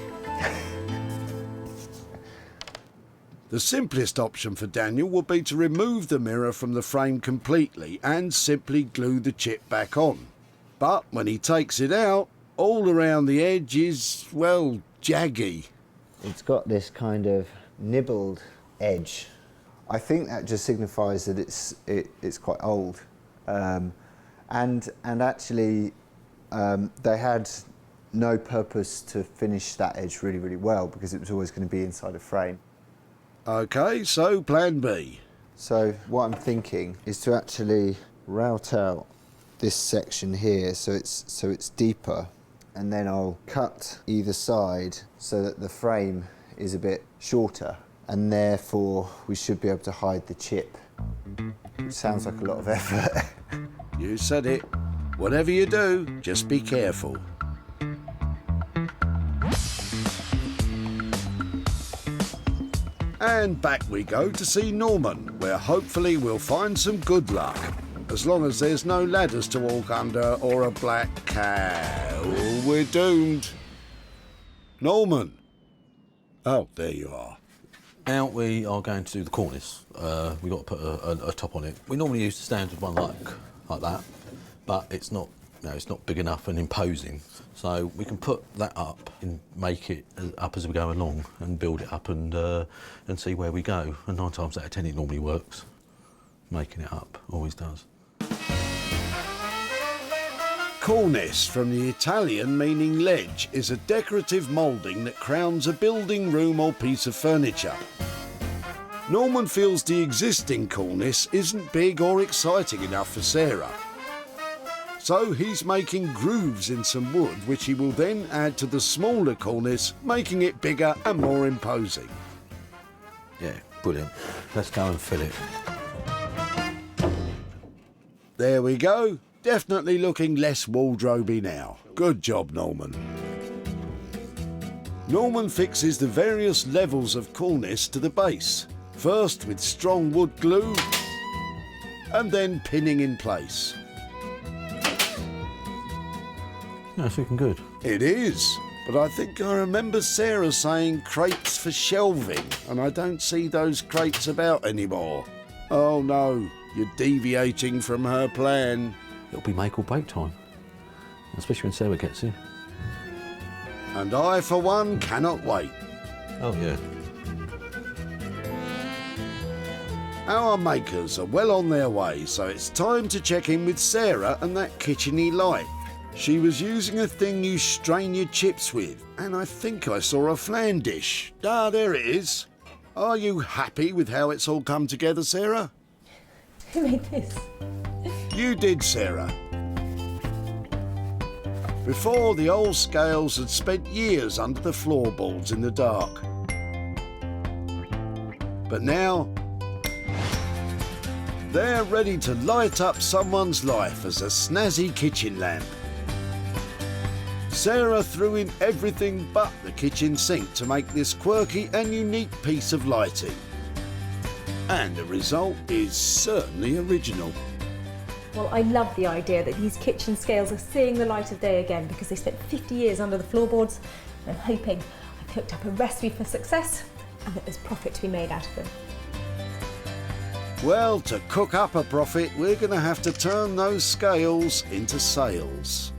The simplest option for Daniel would be to remove the mirror from the frame completely and simply glue the chip back on. But when he takes it out, all around the edge is, well, jaggy. It's got this kind of nibbled edge. I think that just signifies that it's quite old. And actually, they had no purpose to finish that edge really, really well because it was always going to be inside a frame. OK, so plan B. So what I'm thinking is to actually route out this section here so it's deeper, and then I'll cut either side so that the frame is a bit shorter, and therefore we should be able to hide the chip. Which sounds like a lot of effort. You said it. Whatever you do, just be careful. And back we go to see Norman, where hopefully we'll find some good luck. As long as there's no ladders to walk under or a black cow, we're doomed. Norman. Oh, there you are. Now we are going to do the cornice. We've got to put a top on it. We normally use the standard one like that, but it's not, it's not big enough and imposing. So we can put that up and make it up as we go along and build it up and see where we go. And 9 times out of 10 it normally works. Making it up always does. Cornice, from the Italian meaning ledge, is a decorative moulding that crowns a building, room or piece of furniture. Norman feels the existing cornice isn't big or exciting enough for Sarah. So he's making grooves in some wood, which he will then add to the smaller cornice, making it bigger and more imposing. Yeah, brilliant. Let's go and fill it. There we go. Definitely looking less wardroby now. Good job, Norman. Norman fixes the various levels of cornice to the base. First with strong wood glue, and then pinning in place. No, it's looking good. It is, but I think I remember Sarah saying crates for shelving, and I don't see those crates about anymore. Oh no, you're deviating from her plan. It'll be make or break time, especially when Sarah gets here. And I, for one, cannot wait. Oh, yeah. Our makers are well on their way, so it's time to check in with Sarah and that kitcheny light. She was using a thing you strain your chips with, and I think I saw a flan dish. Ah, there it is. Are you happy with how it's all come together, Sarah? Who made this? You did, Sarah. Before, the old scales had spent years under the floorboards in the dark. But now, they're ready to light up someone's life as a snazzy kitchen lamp. Sarah threw in everything but the kitchen sink to make this quirky and unique piece of lighting. And the result is certainly original. Well, I love the idea that these kitchen scales are seeing the light of day again because they spent 50 years under the floorboards, and I'm hoping I've cooked up a recipe for success and that there's profit to be made out of them. Well, to cook up a profit, we're going to have to turn those scales into sales.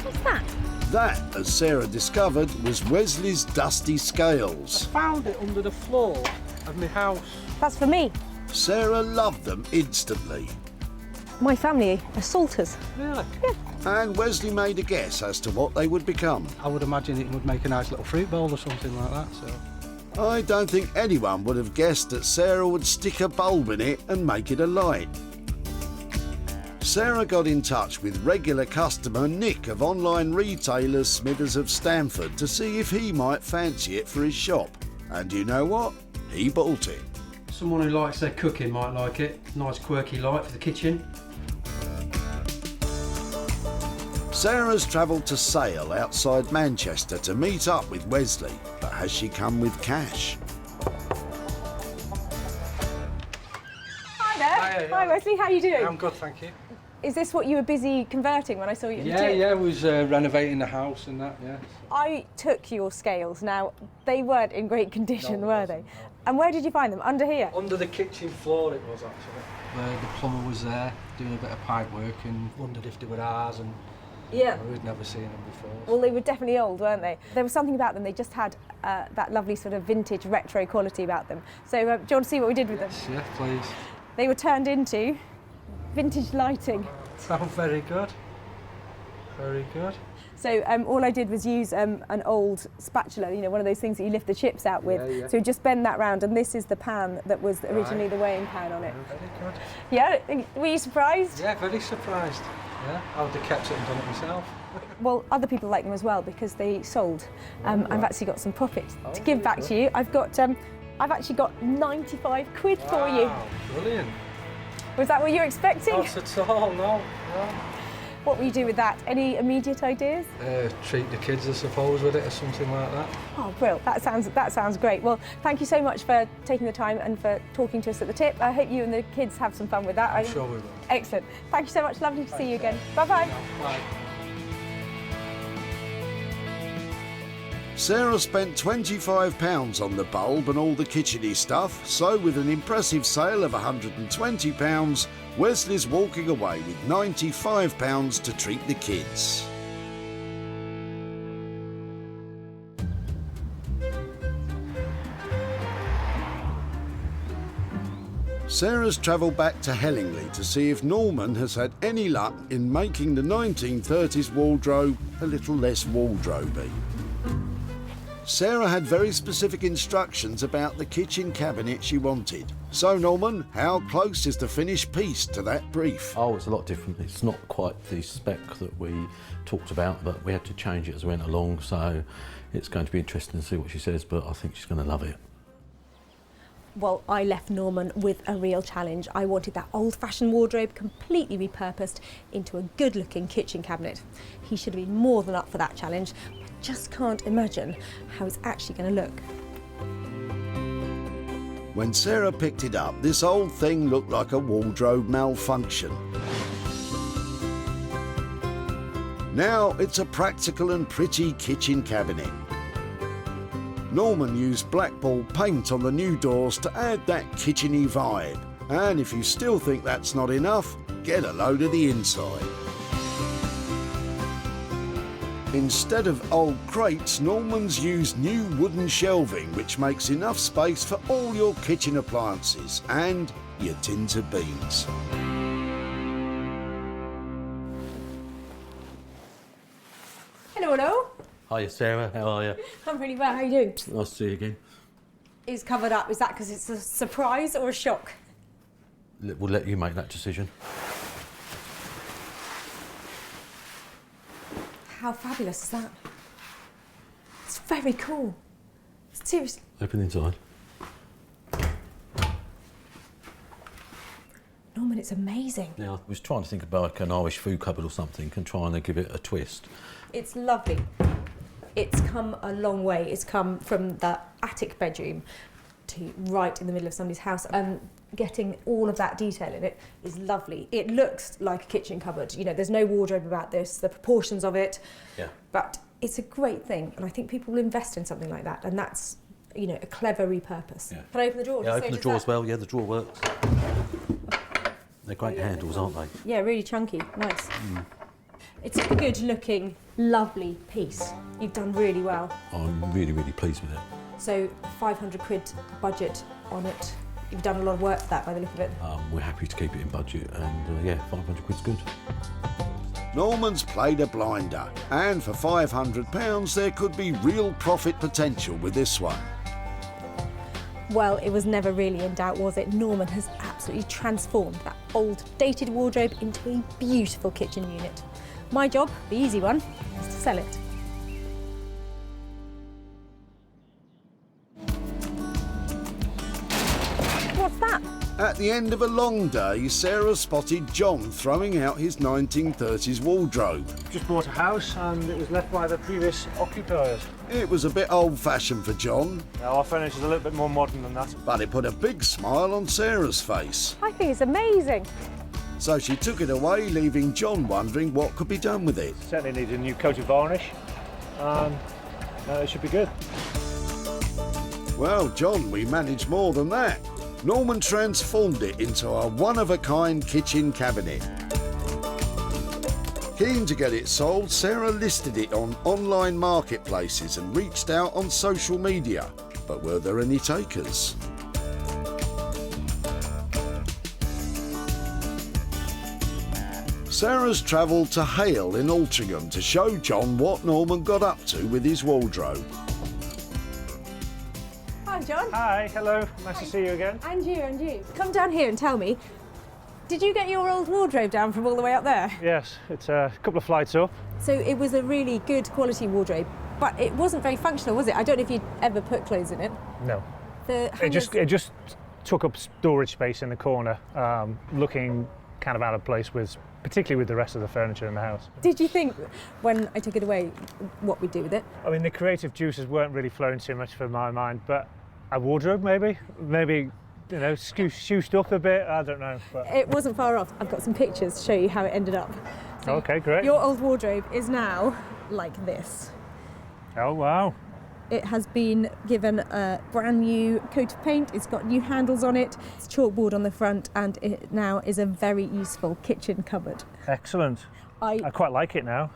What's that? That, as Sarah discovered, was Wesley's dusty scales. Found it under the floor of my house. That's for me. Sarah loved them instantly. My family are salters. Really? Yeah. And Wesley made a guess as to what they would become. I would imagine it would make a nice little fruit bowl or something like that, so... I don't think anyone would have guessed that Sarah would stick a bulb in it and make it a light. Sarah got in touch with regular customer Nick of online retailer Smithers of Stamford to see if he might fancy it for his shop. And you know what? He bought it. Someone who likes their cooking might like it. Nice quirky light for the kitchen. Sarah's travelled to Sale outside Manchester to meet up with Wesley, but has she come with cash? Hi there. Hi Wesley, how are you doing? I'm good, thank you. Is this what you were busy converting when I saw you in the gym? Yeah, we was renovating the house and that, yeah. I took your scales. Now, they weren't in great condition, were they? And where did you find them? Under here? Under the kitchen floor it was, actually. The plumber was there doing a bit of pipe work and wondered if they were ours, and yeah, we'd never seen them before. Well, they were definitely old, weren't they? There was something about them, they just had that lovely sort of vintage retro quality about them. So, do you want to see what we did with them? Yeah, please. They were turned into vintage lighting. Oh, very good. Very good. So all I did was use an old spatula, you know, one of those things that you lift the chips out with. Yeah, yeah. So just bend that round, and this is the pan that was originally the weighing pan on it. Very good. Yeah, were you surprised? Yeah, very surprised. Yeah, I would have kept it and done it myself. Well, other people like them as well because they sold. I've actually got some profit to give back to you. I've actually got 95 quid for you. Brilliant. Was that what you were expecting? Not at all, no. What will you do with that? Any immediate ideas? Treat the kids, I suppose, with it or something like that. Oh, brilliant. That sounds great. Well, thank you so much for taking the time and for talking to us at the tip. I hope you and the kids have some fun with that. I'm sure we will. Excellent. Thank you so much. Lovely to see you again. Bye-bye. Bye. Sarah spent £25 on the bulb and all the kitcheny stuff, so with an impressive sale of £120, Wesley's walking away with £95 to treat the kids. Sarah's travelled back to Hellingly to see if Norman has had any luck in making the 1930s wardrobe a little less wardroby. Sarah had very specific instructions about the kitchen cabinet she wanted. So Norman, how close is the finished piece to that brief? Oh, it's a lot different. It's not quite the spec that we talked about, but we had to change it as we went along, so it's going to be interesting to see what she says, but I think she's going to love it. Well, I left Norman with a real challenge. I wanted that old-fashioned wardrobe completely repurposed into a good-looking kitchen cabinet. He should have been more than up for that challenge. I just can't imagine how it's actually going to look. When Sarah picked it up, this old thing looked like a wardrobe malfunction. Now it's a practical and pretty kitchen cabinet. Norman used blackball paint on the new doors to add that kitcheny vibe. And if you still think that's not enough, get a load of the inside. Instead of old crates, Norman's used new wooden shelving, which makes enough space for all your kitchen appliances and your tins of beans. Hello. Hiya Sarah, how are you? I'm really well. How are you doing? Nice to see you again. It's covered up. Is that because it's a surprise or a shock? We'll let you make that decision. How fabulous is that? It's very cool. Seriously. Open inside. Norman, it's amazing. Now, I was trying to think about like an Irish food cupboard or something and trying to give it a twist. It's lovely. It's come a long way. It's come from the attic bedroom to right in the middle of somebody's house. Getting all of that detail in it is lovely. It looks like a kitchen cupboard. You know, there's no wardrobe about this, the proportions of it. Yeah. But it's a great thing, and I think people will invest in something like that, and that's, you know, a clever repurpose. Yeah. Can I open the drawer? Yeah, open the drawer as well. Yeah, the drawer works. They're great handles, aren't they? Yeah, really chunky. Nice. It's a good looking, lovely piece. You've done really well. I'm really, really pleased with it. So 500 quid budget on it. You've done a lot of work for that by the look of it. We're happy to keep it in budget and yeah, 500 quid's good. Norman's played a blinder, and for £500 there could be real profit potential with this one. Well, it was never really in doubt, was it? Norman has absolutely transformed that old, dated wardrobe into a beautiful kitchen unit. My job, the easy one, is to sell it. What's that? At the end of a long day, Sarah spotted John throwing out his 1930s wardrobe. Just bought a house and it was left by the previous occupiers. It was a bit old-fashioned for John. Now our furniture is a little bit more modern than that. But it put a big smile on Sarah's face. I think it's amazing. So she took it away, leaving John wondering what could be done with it. Certainly needs a new coat of varnish and it should be good. Well, John, we managed more than that. Norman transformed it into a one-of-a-kind kitchen cabinet. Keen to get it sold, Sarah listed it on online marketplaces and reached out on social media. But were there any takers? Sarah's travelled to Hale in Altrincham to show John what Norman got up to with his wardrobe. Hi, John. Hi, hello. Nice to see you again. And you, and you. Come down here and tell me, did you get your old wardrobe down from all the way up there? Yes, it's a couple of flights up. So it was a really good quality wardrobe, but it wasn't very functional, was it? I don't know if you'd ever put clothes in it. No. The It just took up storage space in the corner, looking kind of out of place particularly with the rest of the furniture in the house. Did you think, when I took it away, what we'd do with it? I mean, the creative juices weren't really flowing too much for my mind, but a wardrobe maybe, you know, shooshed up a bit, I don't know. But... It wasn't far off. I've got some pictures to show you how it ended up. So okay, great. Your old wardrobe is now like this. Oh, wow. It has been given a brand new coat of paint. It's got new handles on it. It's chalkboard on the front, and it now is a very useful kitchen cupboard. Excellent. I quite like it now.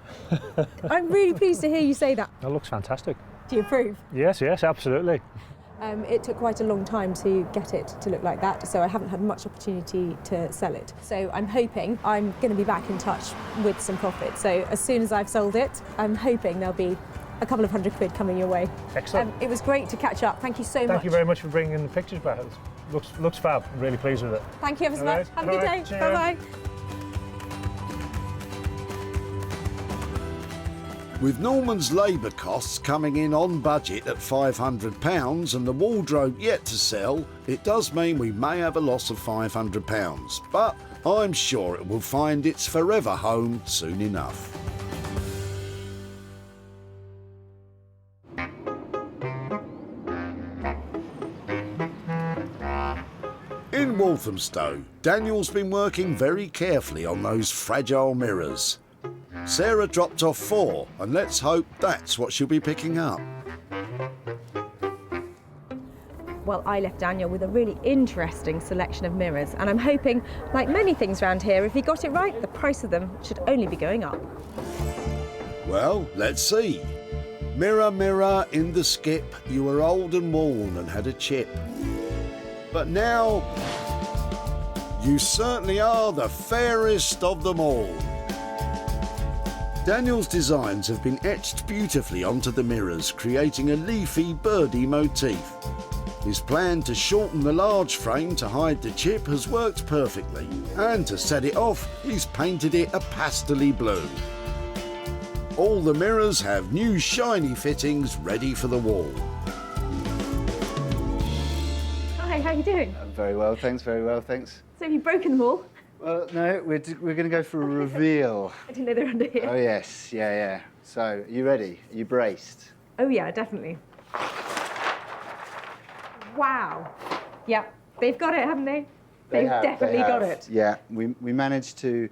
I'm really pleased to hear you say that. It looks fantastic. Do you approve? Yes, absolutely. It took quite a long time to get it to look like that, so I haven't had much opportunity to sell it. So I'm hoping I'm going to be back in touch with some profit. So as soon as I've sold it, I'm hoping there'll be a couple of £100 coming your way. Excellent. It was great to catch up. Thank you so much. Thank you very much for bringing the pictures back. It looks fab. I'm really pleased with it. Thank you ever so All much. right. Have a good day. Cheers. Bye-bye. With Norman's labour costs coming in on budget at £500 and the wardrobe yet to sell, it does mean we may have a loss of £500, but I'm sure it will find its forever home soon enough. In Walthamstow, Daniel's been working very carefully on those fragile mirrors. Sarah dropped off 4, and let's hope that's what she'll be picking up. Well, I left Daniel with a really interesting selection of mirrors, and I'm hoping, like many things around here, if he got it right, the price of them should only be going up. Well, let's see. Mirror, mirror in the skip, you were old and worn and had a chip. But now, you certainly are the fairest of them all. Daniel's designs have been etched beautifully onto the mirrors, creating a leafy, birdy motif. His plan to shorten the large frame to hide the chip has worked perfectly, and to set it off, he's painted it a pastel-y blue. All the mirrors have new shiny fittings ready for the wall. Hi, how are you doing? Very well, thanks, very well, thanks. So have you broken them all? Well, no, we're going to go for a reveal. I didn't know they were under here. Oh, yes, yeah. So, are you ready? Are you braced? Oh yeah, definitely. Wow. Yeah, they've got it, haven't they? They've definitely got it. Yeah, we managed to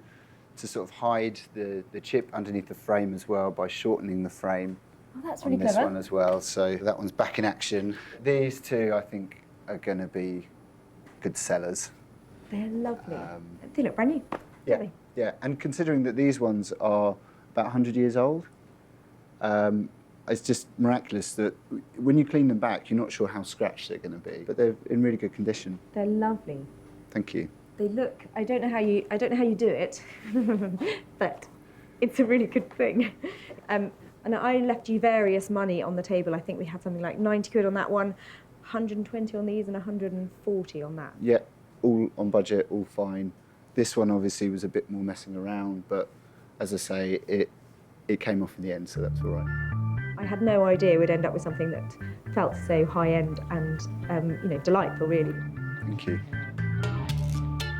sort of hide the chip underneath the frame as well by shortening the frame. Oh, that's really on this clever. one as well. So that one's back in action. These two, I think, are going to be good sellers. They're lovely. They look brand new. Yeah, yeah. And considering that these ones are about 100 years old, it's just miraculous that when you clean them back, you're not sure how scratched they're going to be, but they're in really good condition. They're lovely. Thank you. They look. I don't know how you do it, but it's a really good thing. And I left you various money on the table. I think we had something like 90 quid on that one, 120 on these, and 140 on that. Yeah. All on budget, all fine. This one obviously was a bit more messing around, but as I say, it came off in the end, so that's all right. I had no idea we'd end up with something that felt so high-end and, delightful, really. Thank you.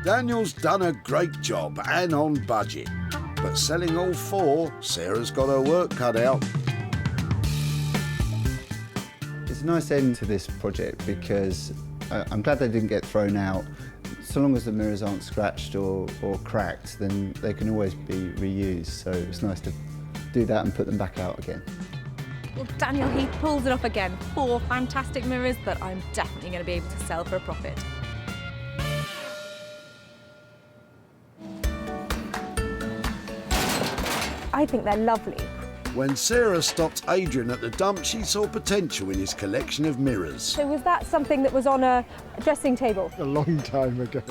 Daniel's done a great job and on budget. But selling all 4, Sarah's got her work cut out. It's a nice end to this project because I'm glad they didn't get thrown out. So long as the mirrors aren't scratched or cracked, then they can always be reused. So it's nice to do that and put them back out again. Well, Daniel Heath pulls it off again. 4 fantastic mirrors that I'm definitely going to be able to sell for a profit. I think they're lovely. When Sarah stopped Adrian at the dump, she saw potential in his collection of mirrors. So was that something that was on a dressing table? A long time ago.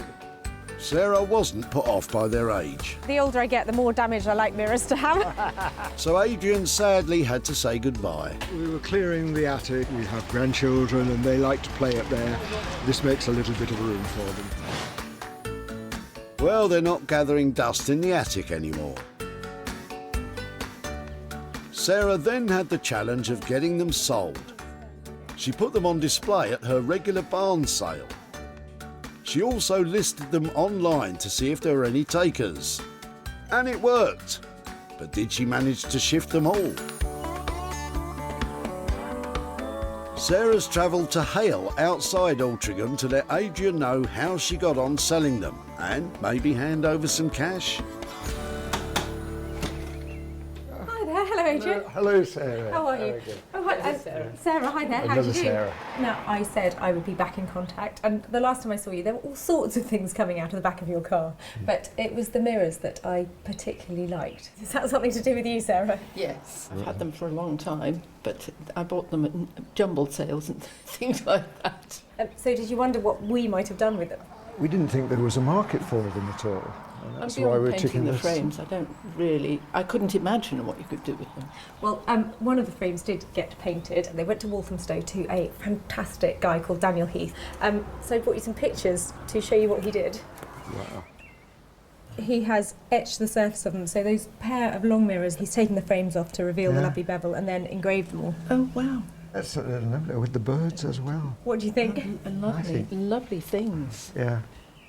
Sarah wasn't put off by their age. The older I get, the more damage I like mirrors to have. So Adrian sadly had to say goodbye. We were clearing the attic. We have grandchildren and they like to play up there. This makes a little bit of room for them. Well, they're not gathering dust in the attic anymore. Sarah then had the challenge of getting them sold. She put them on display at her regular barn sale. She also listed them online to see if there were any takers. And it worked. But did she manage to shift them all? Sarah's travelled to Hale outside Altrincham to let Adrian know how she got on selling them and maybe hand over some cash. Hi there, hello Adrian. Hello, Sarah. How are you? Oh, hi, Sarah, hi there. How Another are you doing? Sarah. Now, I said I would be back in contact, and the last time I saw you, there were all sorts of things coming out of the back of your car, but it was the mirrors that I particularly liked. Is that something to do with you, Sarah? Yes, I've had them for a long time, but I bought them at jumbled sales and things like that. So did you wonder what we might have done with them? We didn't think there was a market for them at all. And that's I'm why beyond we're painting ticking the this. frames. I couldn't imagine what you could do with them. Well, one of the frames did get painted, and they went to Walthamstow to a fantastic guy called Daniel Heath. So I brought you some pictures to show you what he did. Wow. He has etched the surface of them, so those pair of long mirrors, he's taken the frames off to reveal the Yeah. lovely bevel and then engraved them all. Oh, wow. That's lovely, with the birds as well. What do you think? Lovely things. Yeah.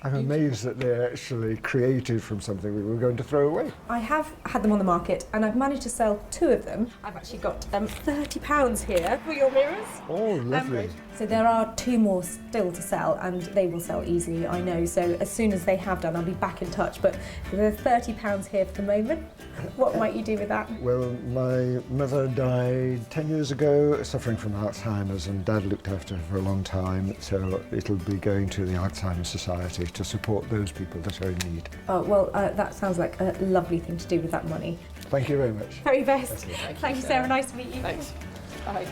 I'm amazed that they're actually created from something we were going to throw away. I have had them on the market, and I've managed to sell 2 of them. I've actually got £30 here for your mirrors. Oh, lovely. So there are 2 more still to sell, and they will sell easily, I know. So as soon as they have done, I'll be back in touch. But there are £30 here for the moment. What might you do with that? Well, my mother died 10 years ago, suffering from Alzheimer's, and Dad looked after her for a long time, so it'll be going to the Alzheimer's Society to support those people that are in need. Oh, well, that sounds like a lovely thing to do with that money. Thank you very much. Very best. Thank you, Sarah. Nice to meet you. Thanks. Bye.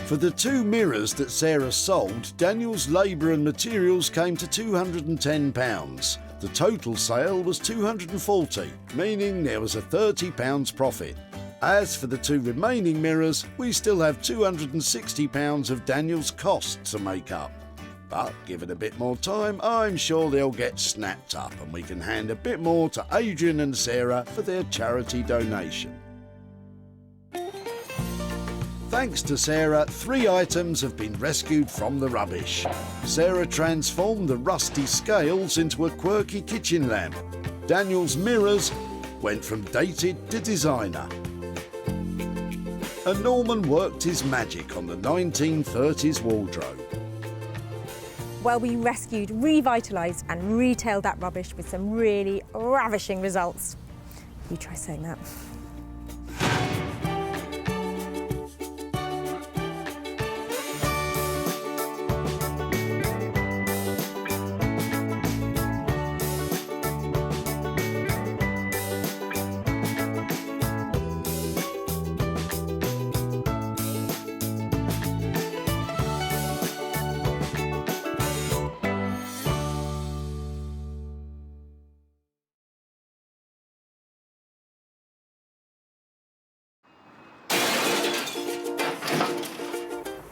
For the 2 mirrors that Sarah sold, Daniel's labour and materials came to £210. The total sale was £240, meaning there was a £30 profit. As for the 2 remaining mirrors, we still have £260 of Daniel's cost to make up. But given a bit more time, I'm sure they'll get snapped up and we can hand a bit more to Adrian and Sarah for their charity donation. Thanks to Sarah, 3 items have been rescued from the rubbish. Sarah transformed the rusty scales into a quirky kitchen lamp. Daniel's mirrors went from dated to designer. And Norman worked his magic on the 1930s wardrobe. Well, we rescued, revitalised and retailed that rubbish with some really ravishing results. You try saying that.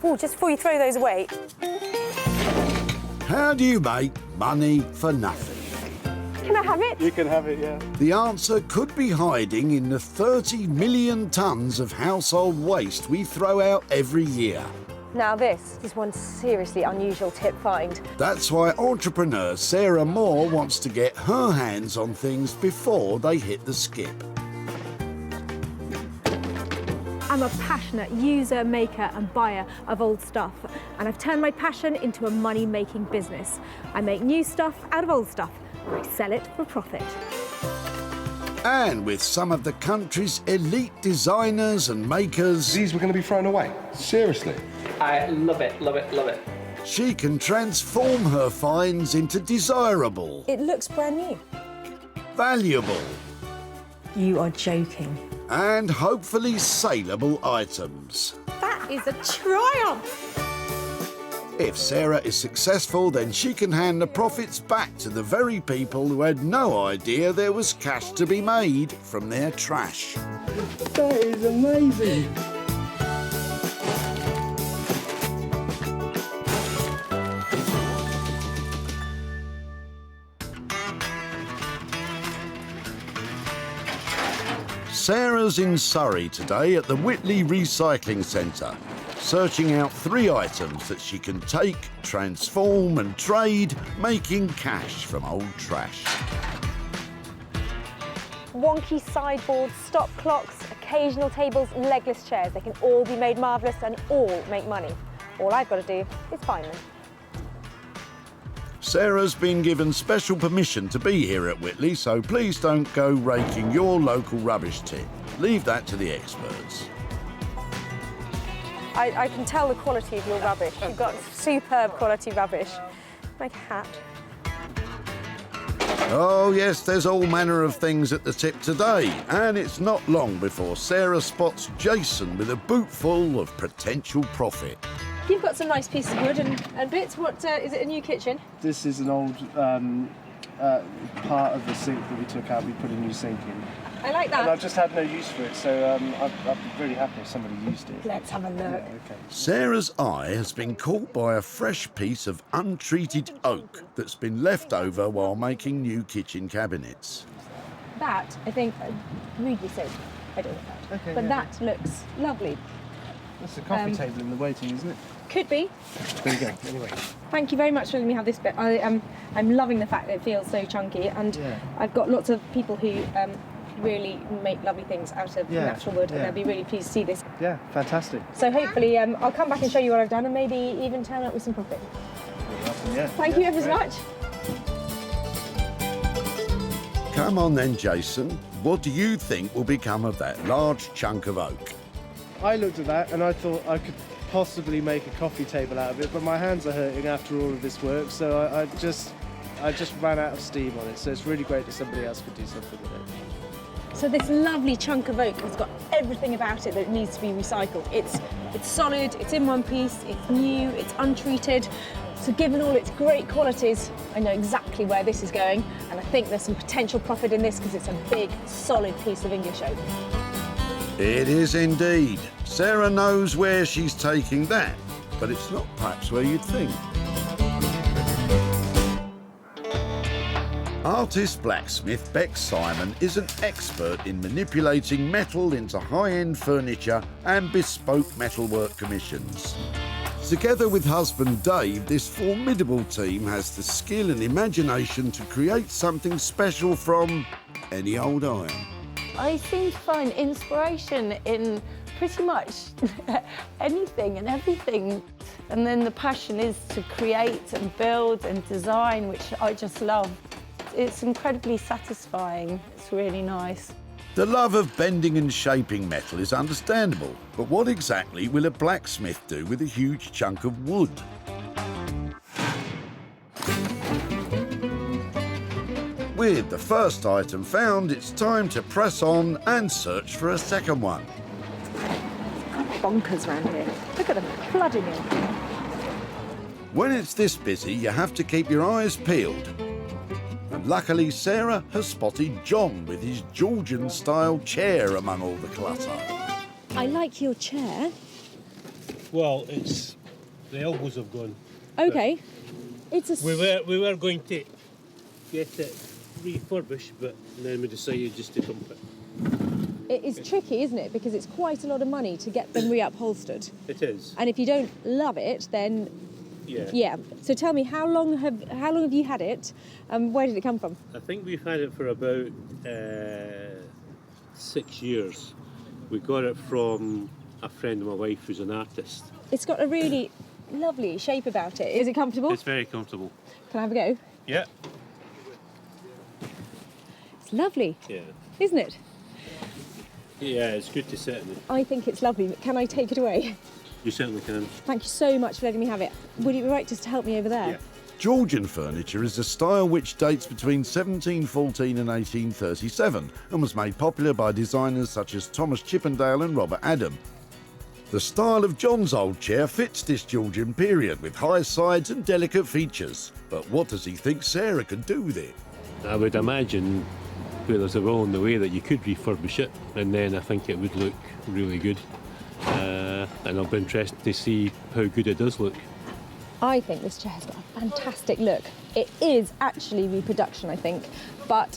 Oh, just before you throw those away. How do you make money for nothing? Can I have it? You can have it, yeah. The answer could be hiding in the 30 million tonnes of household waste we throw out every year. Now this is one seriously unusual tip find. That's why entrepreneur Sarah Moore wants to get her hands on things before they hit the skip. I'm a passionate user, maker and buyer of old stuff, and I've turned my passion into a money-making business. I make new stuff out of old stuff, and I sell it for profit. And with some of the country's elite designers and makers... These were going to be thrown away? Seriously? I love it, love it, love it. She can transform her finds into desirable, It looks brand new. valuable, You are joking. and hopefully saleable items. That is a triumph! If Sarah is successful, then she can hand the profits back to the very people who had no idea there was cash to be made from their trash. That is amazing. Sarah's in Surrey today at the Whitley Recycling Centre, searching out 3 items that she can take, transform and trade, making cash from old trash. Wonky sideboards, stop clocks, occasional tables, legless chairs. They can all be made marvellous and all make money. All I've got to do is find them. Sarah's been given special permission to be here at Whitley, so please don't go raking your local rubbish tip. Leave that to the experts. I can tell the quality of your rubbish. You've got superb quality rubbish. Make a hat. Oh yes, there's all manner of things at the tip today, and it's not long before Sarah spots Jason with a boot full of potential profit. You've got some nice pieces of wood and bits. What is it? A new kitchen? This is an old part of the sink that we took out. We put a new sink in. I like that. And I've just had no use for it, so I'd be really happy if somebody used it. Let's have a look. Yeah, okay. Sarah's eye has been caught by a fresh piece of untreated oak that's been left over while making new kitchen cabinets. That, I think, rudely said. I don't know that. Okay, but yeah. that looks lovely. That's a coffee table in the waiting, isn't it? Could be. There you go. Anyway. Thank you very much for letting me have this bit. I'm loving the fact that it feels so chunky, and Yeah. I've got lots of people who really make lovely things out of natural wood, and they'll be really pleased to see this. Yeah, fantastic. So hopefully I'll come back and show you what I've done, and maybe even turn up with some profit. Yeah. Thank you ever so much. Come on then, Jason. What do you think will become of that large chunk of oak? I looked at that and I thought I could possibly make a coffee table out of it, but my hands are hurting after all of this work, so I just ran out of steam on it. So it's really great that somebody else could do something with it. So this lovely chunk of oak has got everything about it that needs to be recycled. It's solid, it's in one piece, it's new, it's untreated. So given all its great qualities, I know exactly where this is going, and I think there's some potential profit in this because it's a big, solid piece of English oak. It is indeed. Sarah knows where she's taking that, but it's not perhaps where you'd think. Artist blacksmith Beck Simon is an expert in manipulating metal into high-end furniture and bespoke metalwork commissions. Together with husband Dave, this formidable team has the skill and imagination to create something special from any old iron. I seem to find inspiration in pretty much anything and everything. And then the passion is to create and build and design, which I just love. It's incredibly satisfying. It's really nice. The love of bending and shaping metal is understandable, but what exactly will a blacksmith do with a huge chunk of wood? With the first item found, it's time to press on and search for a second one. Bonkers around here. Look at them flooding in. When it's this busy, you have to keep your eyes peeled. And luckily, Sarah has spotted John with his Georgian-style chair among all the clutter. I like your chair. Well, it's the elbows have gone. Okay. It's a... We were going to get it refurbished, but then we decided just to dump it. It is tricky, isn't it? Because it's quite a lot of money to get them reupholstered. It is. And if you don't love it, then Yeah. yeah. So tell me, how long have you had it? Where did it come from? I think we've had it for about 6 years. We got it from a friend of my wife who's an artist. It's got a really lovely shape about it. Is it comfortable? It's very comfortable. Can I have a go? Yeah. It's lovely, Yeah. isn't it? Yeah, it's good to sit in it. I think it's lovely. Can I take it away? You certainly can. Thank you so much for letting me have it. Would it be right just to help me over there? Yeah. Georgian furniture is a style which dates between 1714 and 1837 and was made popular by designers such as Thomas Chippendale and Robert Adam. The style of John's old chair fits this Georgian period with high sides and delicate features. But what does he think Sarah can do with it? I would imagine where there's a will in the way that you could refurbish it, and then I think it would look really good. And I'll be interested to see how good it does look. I think this chair's got a fantastic look. It is actually reproduction, I think, but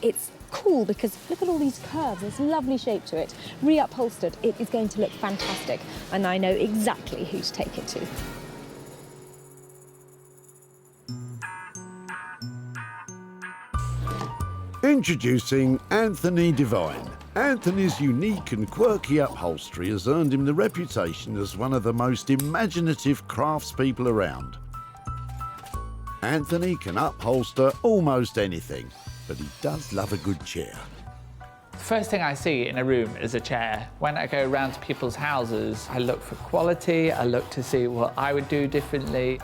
it's cool because look at all these curves. There's lovely shape to it. Re-upholstered, it is going to look fantastic, and I know exactly who to take it to. Introducing Anthony Devine. Anthony's unique and quirky upholstery has earned him the reputation as one of the most imaginative craftspeople around. Anthony can upholster almost anything, but he does love a good chair. The first thing I see in a room is a chair. When I go around to people's houses, I look for quality, I look to see what I would do differently.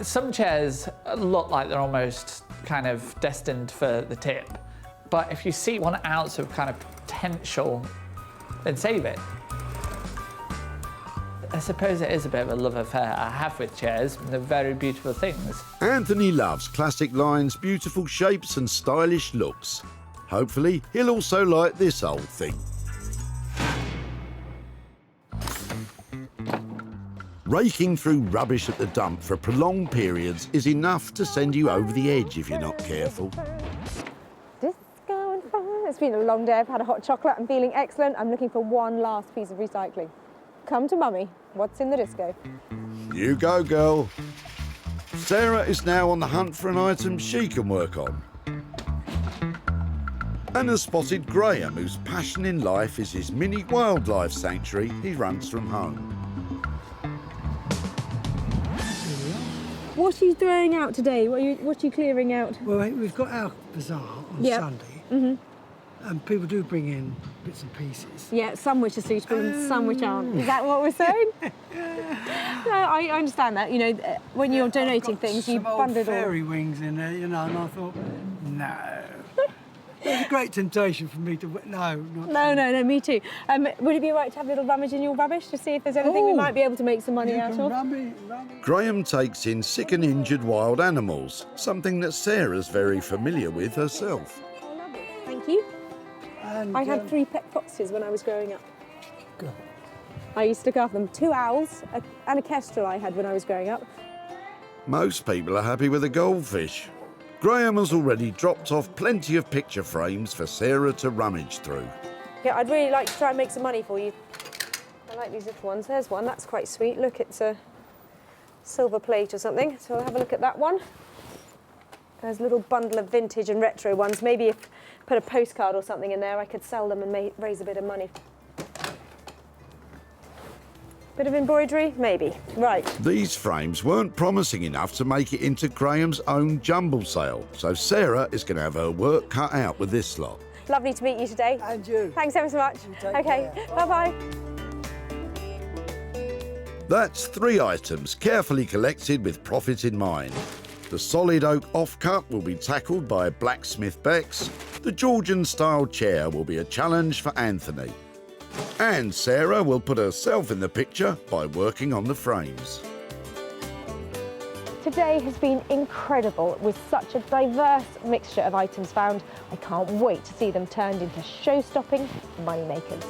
Some chairs look like they're almost kind of destined for the tip, but if you see 1 ounce of kind of potential, then save it. I suppose it is a bit of a love affair I have with chairs, and they're very beautiful things. Anthony loves classic lines, beautiful shapes and stylish looks. Hopefully, he'll also like this old thing. Raking through rubbish at the dump for prolonged periods is enough to send you over the edge if you're not careful. Disco and fun. It's been a long day. I've had a hot chocolate. I'm feeling excellent. I'm looking for one last piece of recycling. Come to Mummy. What's in the disco? You go, girl. Sarah is now on the hunt for an item she can work on. And has spotted Graham, whose passion in life is his mini wildlife sanctuary he runs from home. What are you throwing out today? What are you clearing out? Well, we've got our bazaar on Sunday, and people do bring in bits and pieces. Yeah, some which are suitable and some which aren't. Is that what we're saying? No, I understand that. You know, when you're donating things, you bundle it all. Fairy wings in there, you know, and I thought, no. It's a great temptation for me to... No, me too. Would it be all right to have a little rummage in your rubbish to see if there's anything we might be able to make some money out of? Graham takes in sick and injured wild animals, something that Sarah's very familiar with herself. Thank you. I had 3 pet foxes when I was growing up. Good. I used to look after them. 2 owls and a kestrel I had when I was growing up. Most people are happy with a goldfish. Graham has already dropped off plenty of picture frames for Sarah to rummage through. Yeah, I'd really like to try and make some money for you. I like these little ones. There's one, that's quite sweet. Look, it's a silver plate or something. So I'll have a look at that one. There's a little bundle of vintage and retro ones. Maybe if I put a postcard or something in there, I could sell them and raise a bit of money. Bit of embroidery? Maybe. Right. These frames weren't promising enough to make it into Graham's own jumble sale, so Sarah is going to have her work cut out with this lot. Lovely to meet you today. And you. Thanks ever so much. Okay, bye-bye. That's 3 items carefully collected with profit in mind. The solid oak offcut will be tackled by Blacksmith Bex. The Georgian-style chair will be a challenge for Anthony. And Sarah will put herself in the picture by working on the frames. Today has been incredible with such a diverse mixture of items found. I can't wait to see them turned into show-stopping moneymakers.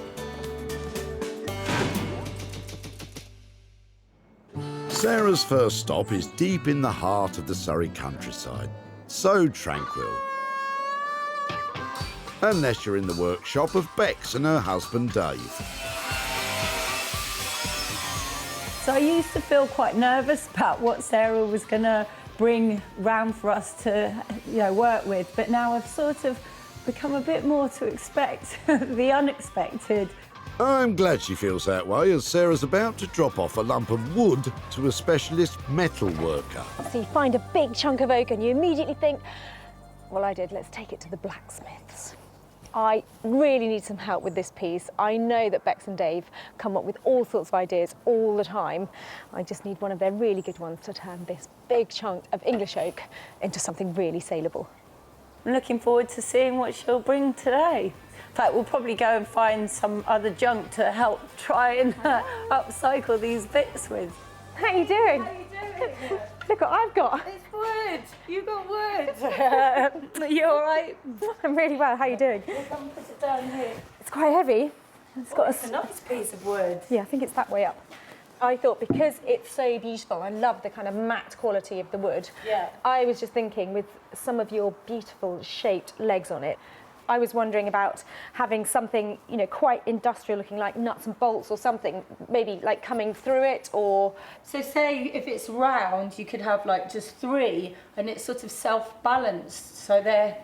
Sarah's first stop is deep in the heart of the Surrey countryside. So tranquil. Unless you're in the workshop of Bex and her husband Dave. So I used to feel quite nervous about what Sarah was going to bring round for us to, work with, but now I've sort of become a bit more to expect the unexpected. I'm glad she feels that way, as Sarah's about to drop off a lump of wood to a specialist metal worker. So you find a big chunk of oak and you immediately think, well, I did, let's take it to the blacksmiths. I really need some help with this piece. I know that Bex and Dave come up with all sorts of ideas all the time. I just need one of their really good ones to turn this big chunk of English oak into something really saleable. I'm looking forward to seeing what she'll bring today. In fact, we'll probably go and find some other junk to help try and upcycle these bits with. How you doing? Look what I've got. It's wood. You got wood. You all right? I'm really well. How you doing? Come put it down here. It's quite heavy. It's got It's a nice piece of wood. Yeah, I think it's that way up. I thought because it's so beautiful, I love the kind of matte quality of the wood. Yeah. I was just thinking with some of your beautiful shaped legs on it, I was wondering about having something, you know, quite industrial looking like nuts and bolts or something, maybe like coming through it or... So say if it's round, you could have like just 3 and it's sort of self-balanced. So they're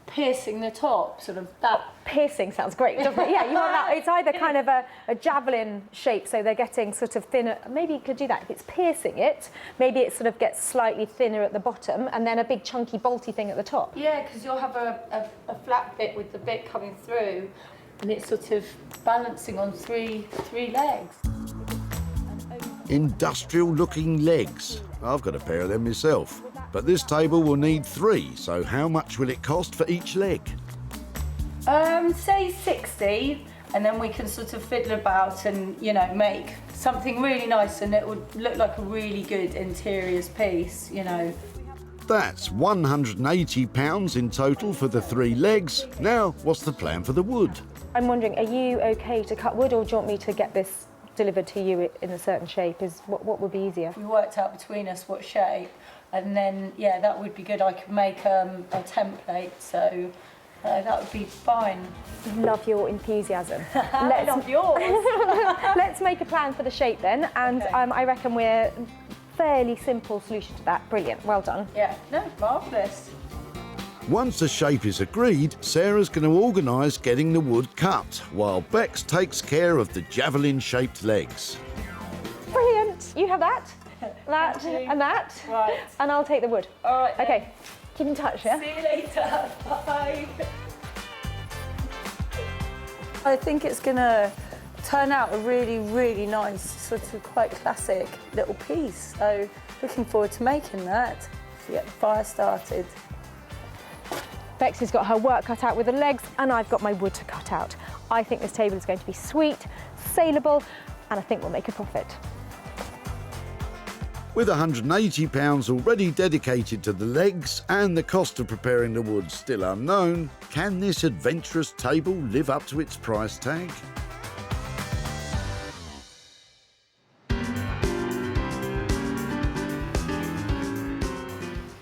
piercing the top, sort of that. Piercing sounds great, doesn't it? Yeah, you want that. It's either kind of a javelin shape, so they're getting sort of thinner. Maybe you could do that. If it's piercing it, maybe it sort of gets slightly thinner at the bottom and then a big chunky bolty thing at the top. Yeah, because you'll have a flat bit with the bit coming through and it's sort of balancing on three legs. Industrial looking legs. I've got a pair of them myself. But this table will need 3, so how much will it cost for each leg? Say 60, and then we can sort of fiddle about and, you know, make something really nice and it would look like a really good interiors piece, you know. That's £180 in total for the 3 legs. Now, what's the plan for the wood? I'm wondering, are you okay to cut wood or do you want me to get this delivered to you in a certain shape? What would be easier? We worked out between us what shape, and then, yeah, that would be good. I could make a template, so that would be fine. Love your enthusiasm. I love yours. Let's make a plan for the shape then, and Okay. I reckon we're fairly simple solution to that. Brilliant, well done. Yeah, no, marvellous. Once the shape is agreed, Sarah's going to organise getting the wood cut, while Bex takes care of the javelin-shaped legs. Brilliant, you have that, that, Thank you. and that, Right. and I'll take the wood. All right. then. Okay, keep in touch, yeah? See you later. Bye. I think it's going to turn out a really, really nice, sort of quite classic little piece. So looking forward to making that. To get the fire started. Bex has got her work cut out with the legs and I've got my wood to cut out. I think this table is going to be sweet, saleable, and I think we'll make a profit. With £180 already dedicated to the legs and the cost of preparing the wood still unknown, can this adventurous table live up to its price tag?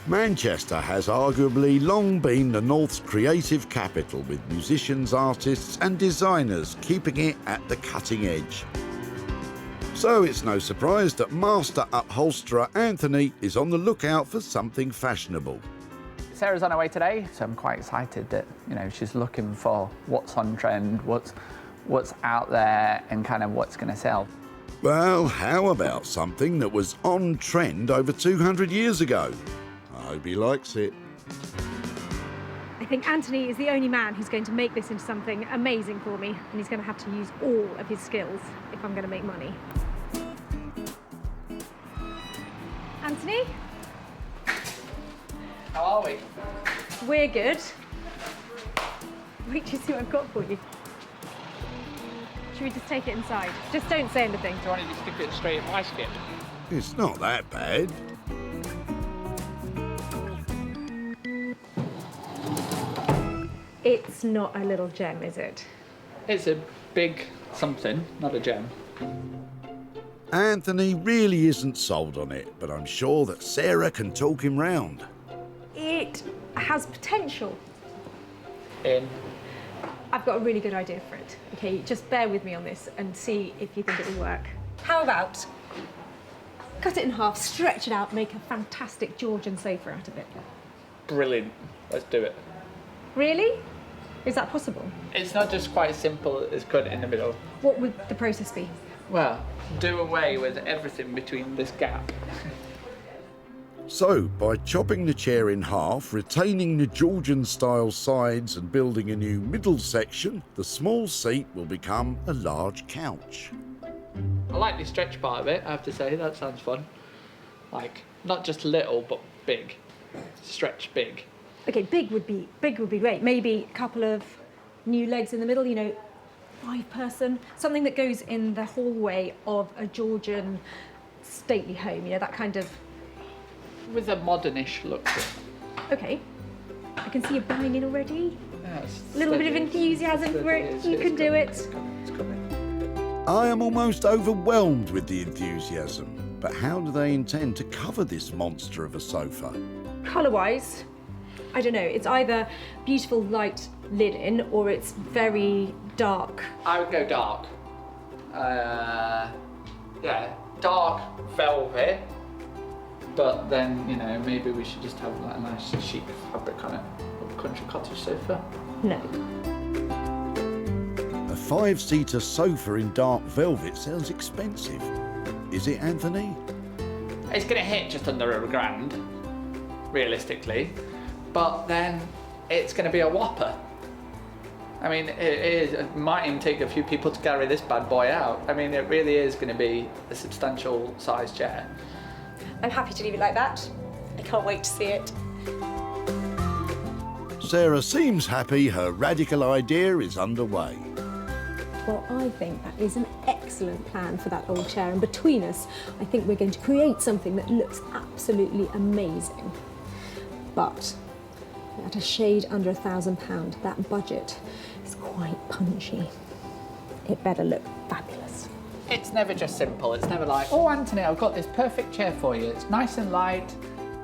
Manchester has arguably long been the North's creative capital, with musicians, artists and designers keeping it at the cutting edge. So it's no surprise that master upholsterer Anthony is on the lookout for something fashionable. Sarah's on her way today, so I'm quite excited that, you know, she's looking for what's on trend, what's out there and kind of what's going to sell. Well, how about something that was on trend over 200 years ago? I hope he likes it. I think Anthony is the only man who's going to make this into something amazing for me, and he's going to have to use all of his skills if I'm going to make money. Anthony? How are we? We're good. Wait till you see what I've got for you. Should we just take it inside? Just don't say anything. Do you want to just stick it straight in my skip? It's not that bad. It's not a little gem, is it? It's a big something, not a gem. Anthony really isn't sold on it, but I'm sure that Sarah can talk him round. It has potential. I've got a really good idea for it. Okay, just bear with me on this and see if you think it will work. How about cut it in half, stretch it out, make a fantastic Georgian sofa out of it? Brilliant. Let's do it. Really? Is that possible? It's not just quite simple as cut it in the middle. What would the process be? Well, do away with everything between this gap. So, by chopping the chair in half, retaining the Georgian-style sides and building a new middle section, the small seat will become a large couch. I like the stretch part of it, I have to say. That sounds fun. Like, not just little, but big. Stretch big. Okay, big would be great. Maybe a couple of new legs in the middle, you know, 5-person, something that goes in the hallway of a Georgian stately home, you know, that kind of... With a modernish look to it. Okay, I can see you buying in already. Yes, A little bit of enthusiasm for it, you can do it. It's coming. I am almost overwhelmed with the enthusiasm, but how do they intend to cover this monster of a sofa? Colour-wise, I don't know, it's either beautiful light linen or it's very dark. I would go dark. Yeah, dark velvet, but then, you know, maybe we should just have like a nice chic fabric on it. A country cottage sofa. No. A 5-seater sofa in dark velvet sounds expensive. Is it, Anthony? It's going to hit just under £1,000, realistically, but then it's going to be a whopper. I mean, it might even take a few people to carry this bad boy out. I mean, it really is going to be a substantial size chair. I'm happy to leave it like that. I can't wait to see it. Sarah seems happy her radical idea is underway. Well, I think that is an excellent plan for that old chair, and between us, I think we're going to create something that looks absolutely amazing. But at a shade under £1,000, that budget is quite punchy. It better look fabulous. It's never just simple. It's never like, oh, Anthony, I've got this perfect chair for you. It's nice and light.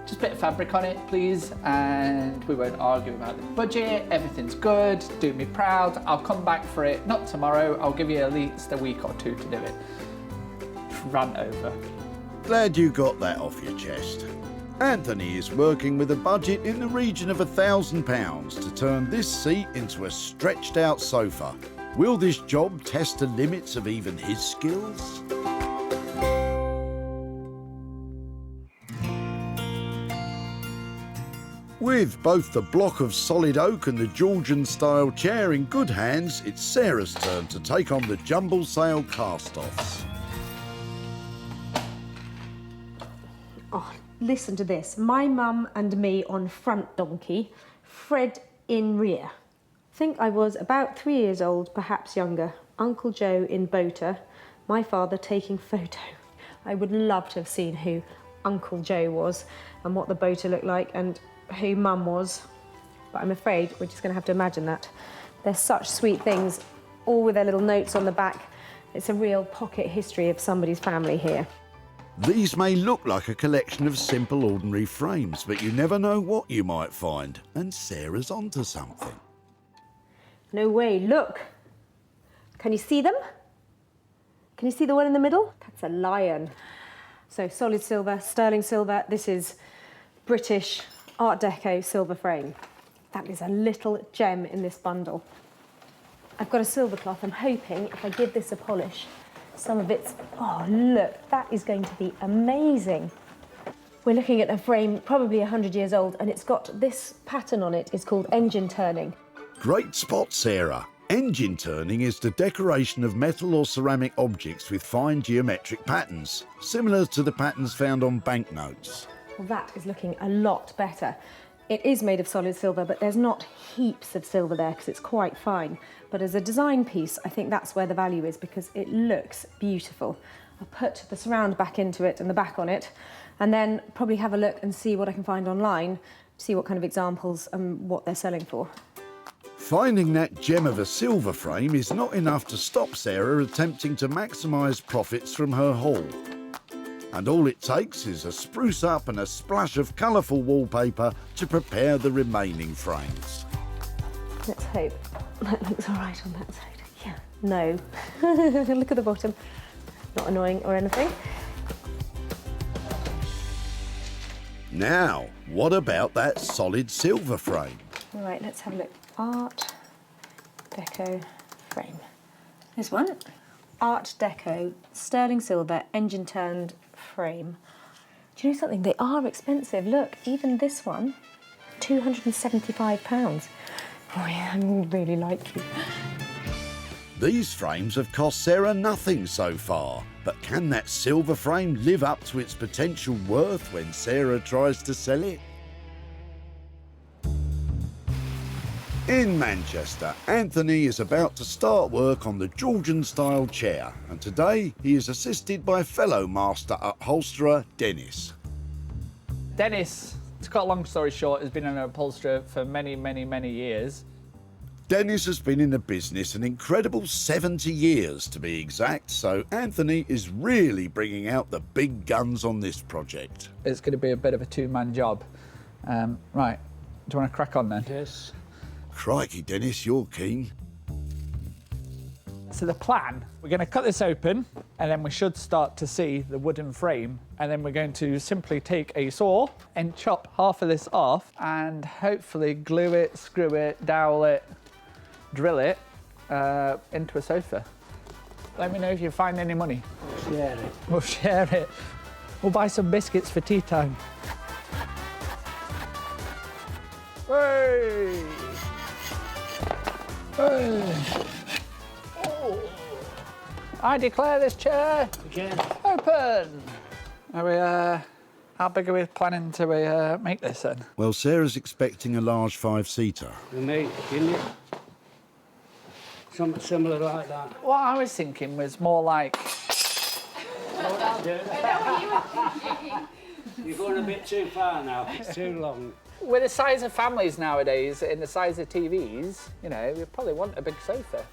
Just a bit of fabric on it, please. And we won't argue about the budget. Everything's good. Do me proud. I'll come back for it. Not tomorrow. I'll give you at least a week or two to do it. Run over. Glad you got that off your chest. Anthony is working with a budget in the region of £1,000 to turn this seat into a stretched out sofa. Will this job test the limits of even his skills? With both the block of solid oak and the Georgian-style chair in good hands, it's Sarah's turn to take on the jumble sale cast-offs. Oh, listen to this. My mum and me on front donkey, Fred in rear. I think I was about 3 years old, perhaps younger. Uncle Joe in boater, my father taking photo. I would love to have seen who Uncle Joe was and what the boater looked like and who Mum was, but I'm afraid we're just going to have to imagine that. They're such sweet things, all with their little notes on the back. It's a real pocket history of somebody's family here. These may look like a collection of simple, ordinary frames, but you never know what you might find, and Sarah's onto something. No way, look! Can you see them? Can you see the one in the middle? That's a lion. So solid silver, sterling silver, this is British Art Deco silver frame. That is a little gem in this bundle. I've got a silver cloth. I'm hoping if I give this a polish, some of it's... Oh, look, that is going to be amazing. We're looking at a frame probably 100 years old, and it's got this pattern on it. It's called engine turning. Great spot, Sarah. Engine turning is the decoration of metal or ceramic objects with fine geometric patterns, similar to the patterns found on banknotes. Well, that is looking a lot better. It is made of solid silver, but there's not heaps of silver there because it's quite fine. But as a design piece, I think that's where the value is because it looks beautiful. I'll put the surround back into it and the back on it, and then probably have a look and see what I can find online, see what kind of examples and what they're selling for. Finding that gem of a silver frame is not enough to stop Sarah attempting to maximise profits from her haul. And all it takes is a spruce up and a splash of colourful wallpaper to prepare the remaining frames. Let's hope that looks all right on that side. Yeah, no. Look at the bottom. Not annoying or anything. Now, what about that solid silver frame? All right, let's have a look. Art Deco frame. This one. Art Deco, sterling silver, engine turned frame. Do you know something? They are expensive. Look, even this one, £275. Oh yeah, I really like you. These frames have cost Sarah nothing so far, but can that silver frame live up to its potential worth when Sarah tries to sell it? In Manchester, Anthony is about to start work on the Georgian-style chair, and today he is assisted by fellow master upholsterer Dennis. Dennis, to cut a long story short, has been an upholsterer for many, many, many years. Dennis has been in the business an incredible 70 years to be exact, so Anthony is really bringing out the big guns on this project. It's going to be a bit of a two-man job. Right, do you want to crack on then? Yes. Crikey, Dennis, you're keen. So the plan, we're going to cut this open and then we should start to see the wooden frame, and then we're going to simply take a saw and chop half of this off and hopefully glue it, screw it, dowel it, drill it into a sofa. Let me know if you find any money. Share it. We'll share it. We'll buy some biscuits for tea time. Hey! Hey! Oh. I declare this chair Again. open. Are we, how big are we planning to make this then? Well, Sarah's expecting a large 5-seater. The meat, isn't it? Something similar like that. What I was thinking was more like... You're going a bit too far now. It's too long. With the size of families nowadays and the size of TVs, you know, we probably want a big sofa.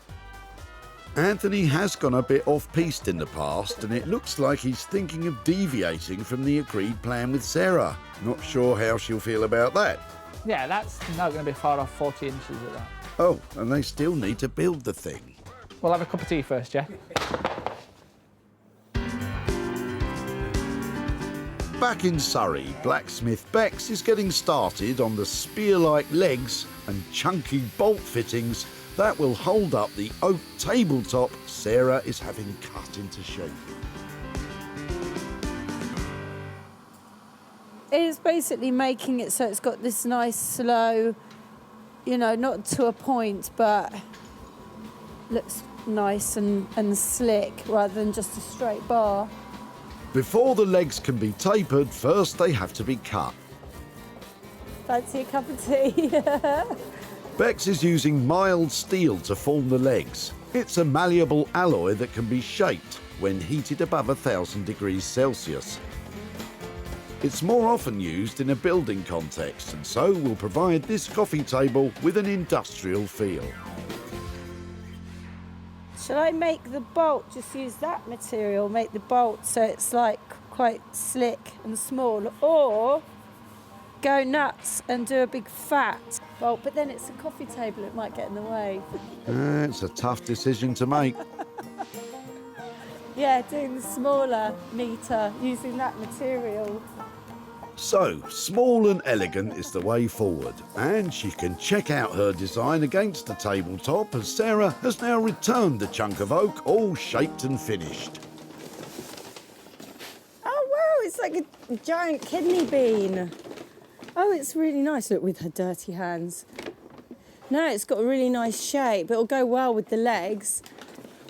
Anthony has gone a bit off-piste in the past, and it looks like he's thinking of deviating from the agreed plan with Sarah. Not sure how she'll feel about that. Yeah, that's not going to be far off 40 inches at that. Oh, and they still need to build the thing. We'll have a cup of tea first, yeah? Back in Surrey, blacksmith Bex is getting started on the spear-like legs and chunky bolt fittings that will hold up the oak tabletop Sarah is having cut into shape. It's basically making it so it's got this nice slow, you know, not to a point, but looks nice and slick rather than just a straight bar. Before the legs can be tapered, first they have to be cut. Fancy a cup of tea? Bex is using mild steel to form the legs. It's a malleable alloy that can be shaped when heated above 1,000 degrees Celsius. It's more often used in a building context, and so will provide this coffee table with an industrial feel. Shall I make the bolt, just use that material, make the bolt so it's like quite slick and small, or go nuts and do a big fat bolt, but then it's a coffee table, it might get in the way. It's a tough decision to make. Yeah, doing the smaller, neater, using that material. So, small and elegant is the way forward, and she can check out her design against the tabletop as Sarah has now returned the chunk of oak all shaped and finished. Oh wow, it's like a giant kidney bean. Oh, it's really nice, look, with her dirty hands. No, it's got a really nice shape. It'll go well with the legs.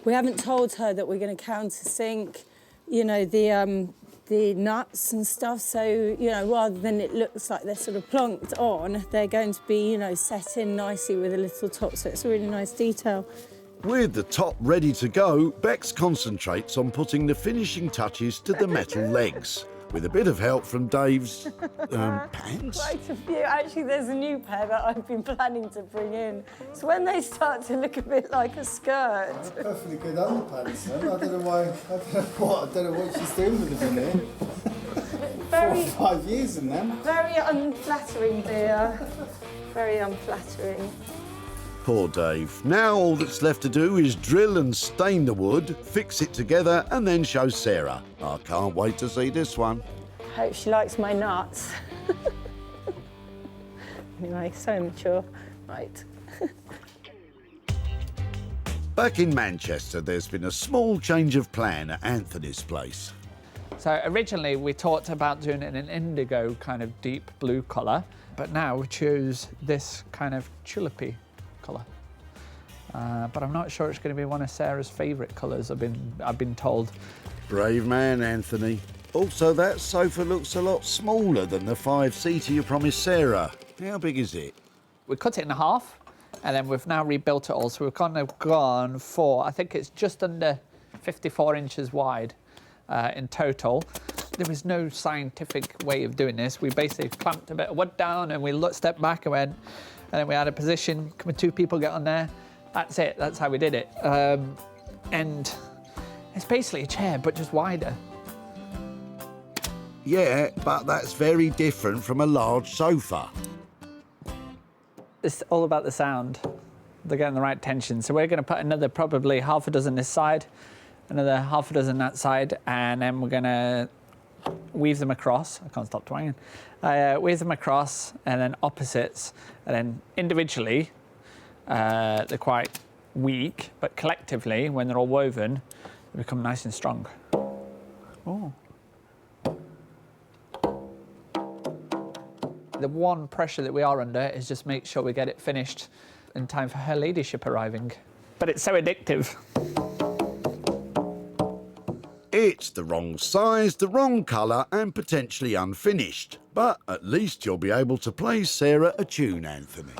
We haven't told her that we're going to countersink, you know, the nuts and stuff, so, you know, rather than it looks like they're sort of plonked on, they're going to be, you know, set in nicely with a little top, so it's a really nice detail. With the top ready to go, Bex concentrates on putting the finishing touches to the metal legs, with a bit of help from Dave's pants. Quite a few. Actually, there's a new pair that I've been planning to bring in. So when they start to look a bit like a skirt. Perfectly good underpants, then. I don't know what she's doing with them in here. Very, 4 or 5 years in them. Very unflattering, dear. Very unflattering. Poor Dave. Now all that's left to do is drill and stain the wood, fix it together, and then show Sarah. I can't wait to see this one. Hope she likes my nuts. Anyway, so mature. Right. Back in Manchester, there's been a small change of plan at Anthony's place. So originally we talked about doing it in an indigo kind of deep blue colour, but now we choose this kind of tulipy colour. But I'm not sure it's going to be one of Sarah's favourite colours, I've been told. Brave man, Anthony. Also, that sofa looks a lot smaller than the 5-seater you promised Sarah. How big is it? We cut it in half, And then we've now rebuilt it all. So we've kind of gone for, I think it's just under 54 inches wide in total. There was no scientific way of doing this. We basically clamped a bit of wood down and we stepped back and went, and then we had a position, can 2 people get on there? That's it, that's how we did it. And it's basically a chair, but just wider. Yeah, but that's very different from a large sofa. It's all about the sound. They're getting the right tension. So we're going to put another probably half a dozen this side, another half a dozen that side, and then we're going to weave them across. I can't stop twanging. Weave them across, and then opposites, and then individually, they're quite weak, but collectively, when they're all woven, they become nice and strong. Oh. The one pressure that we are under is just make sure we get it finished in time for her ladyship arriving. But it's so addictive. It's the wrong size, the wrong colour and potentially unfinished. But at least you'll be able to play Sarah a tune, Anthony.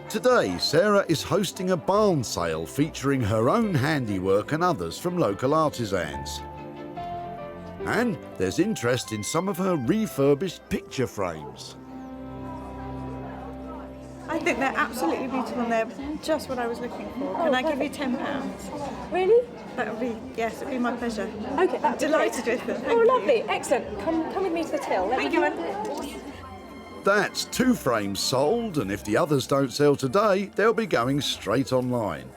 Today, Sarah is hosting a barn sale featuring her own handiwork and others from local artisans. And there's interest in some of her refurbished picture frames. I think they're absolutely beautiful and they're just what I was looking for. Can I give you £10? Really? That would be, yes, it would be my pleasure. Okay, I'm delighted with them. Oh, lovely, excellent. Come with me to the till. Thank you. That's 2 frames sold, and if the others don't sell today, they'll be going straight online.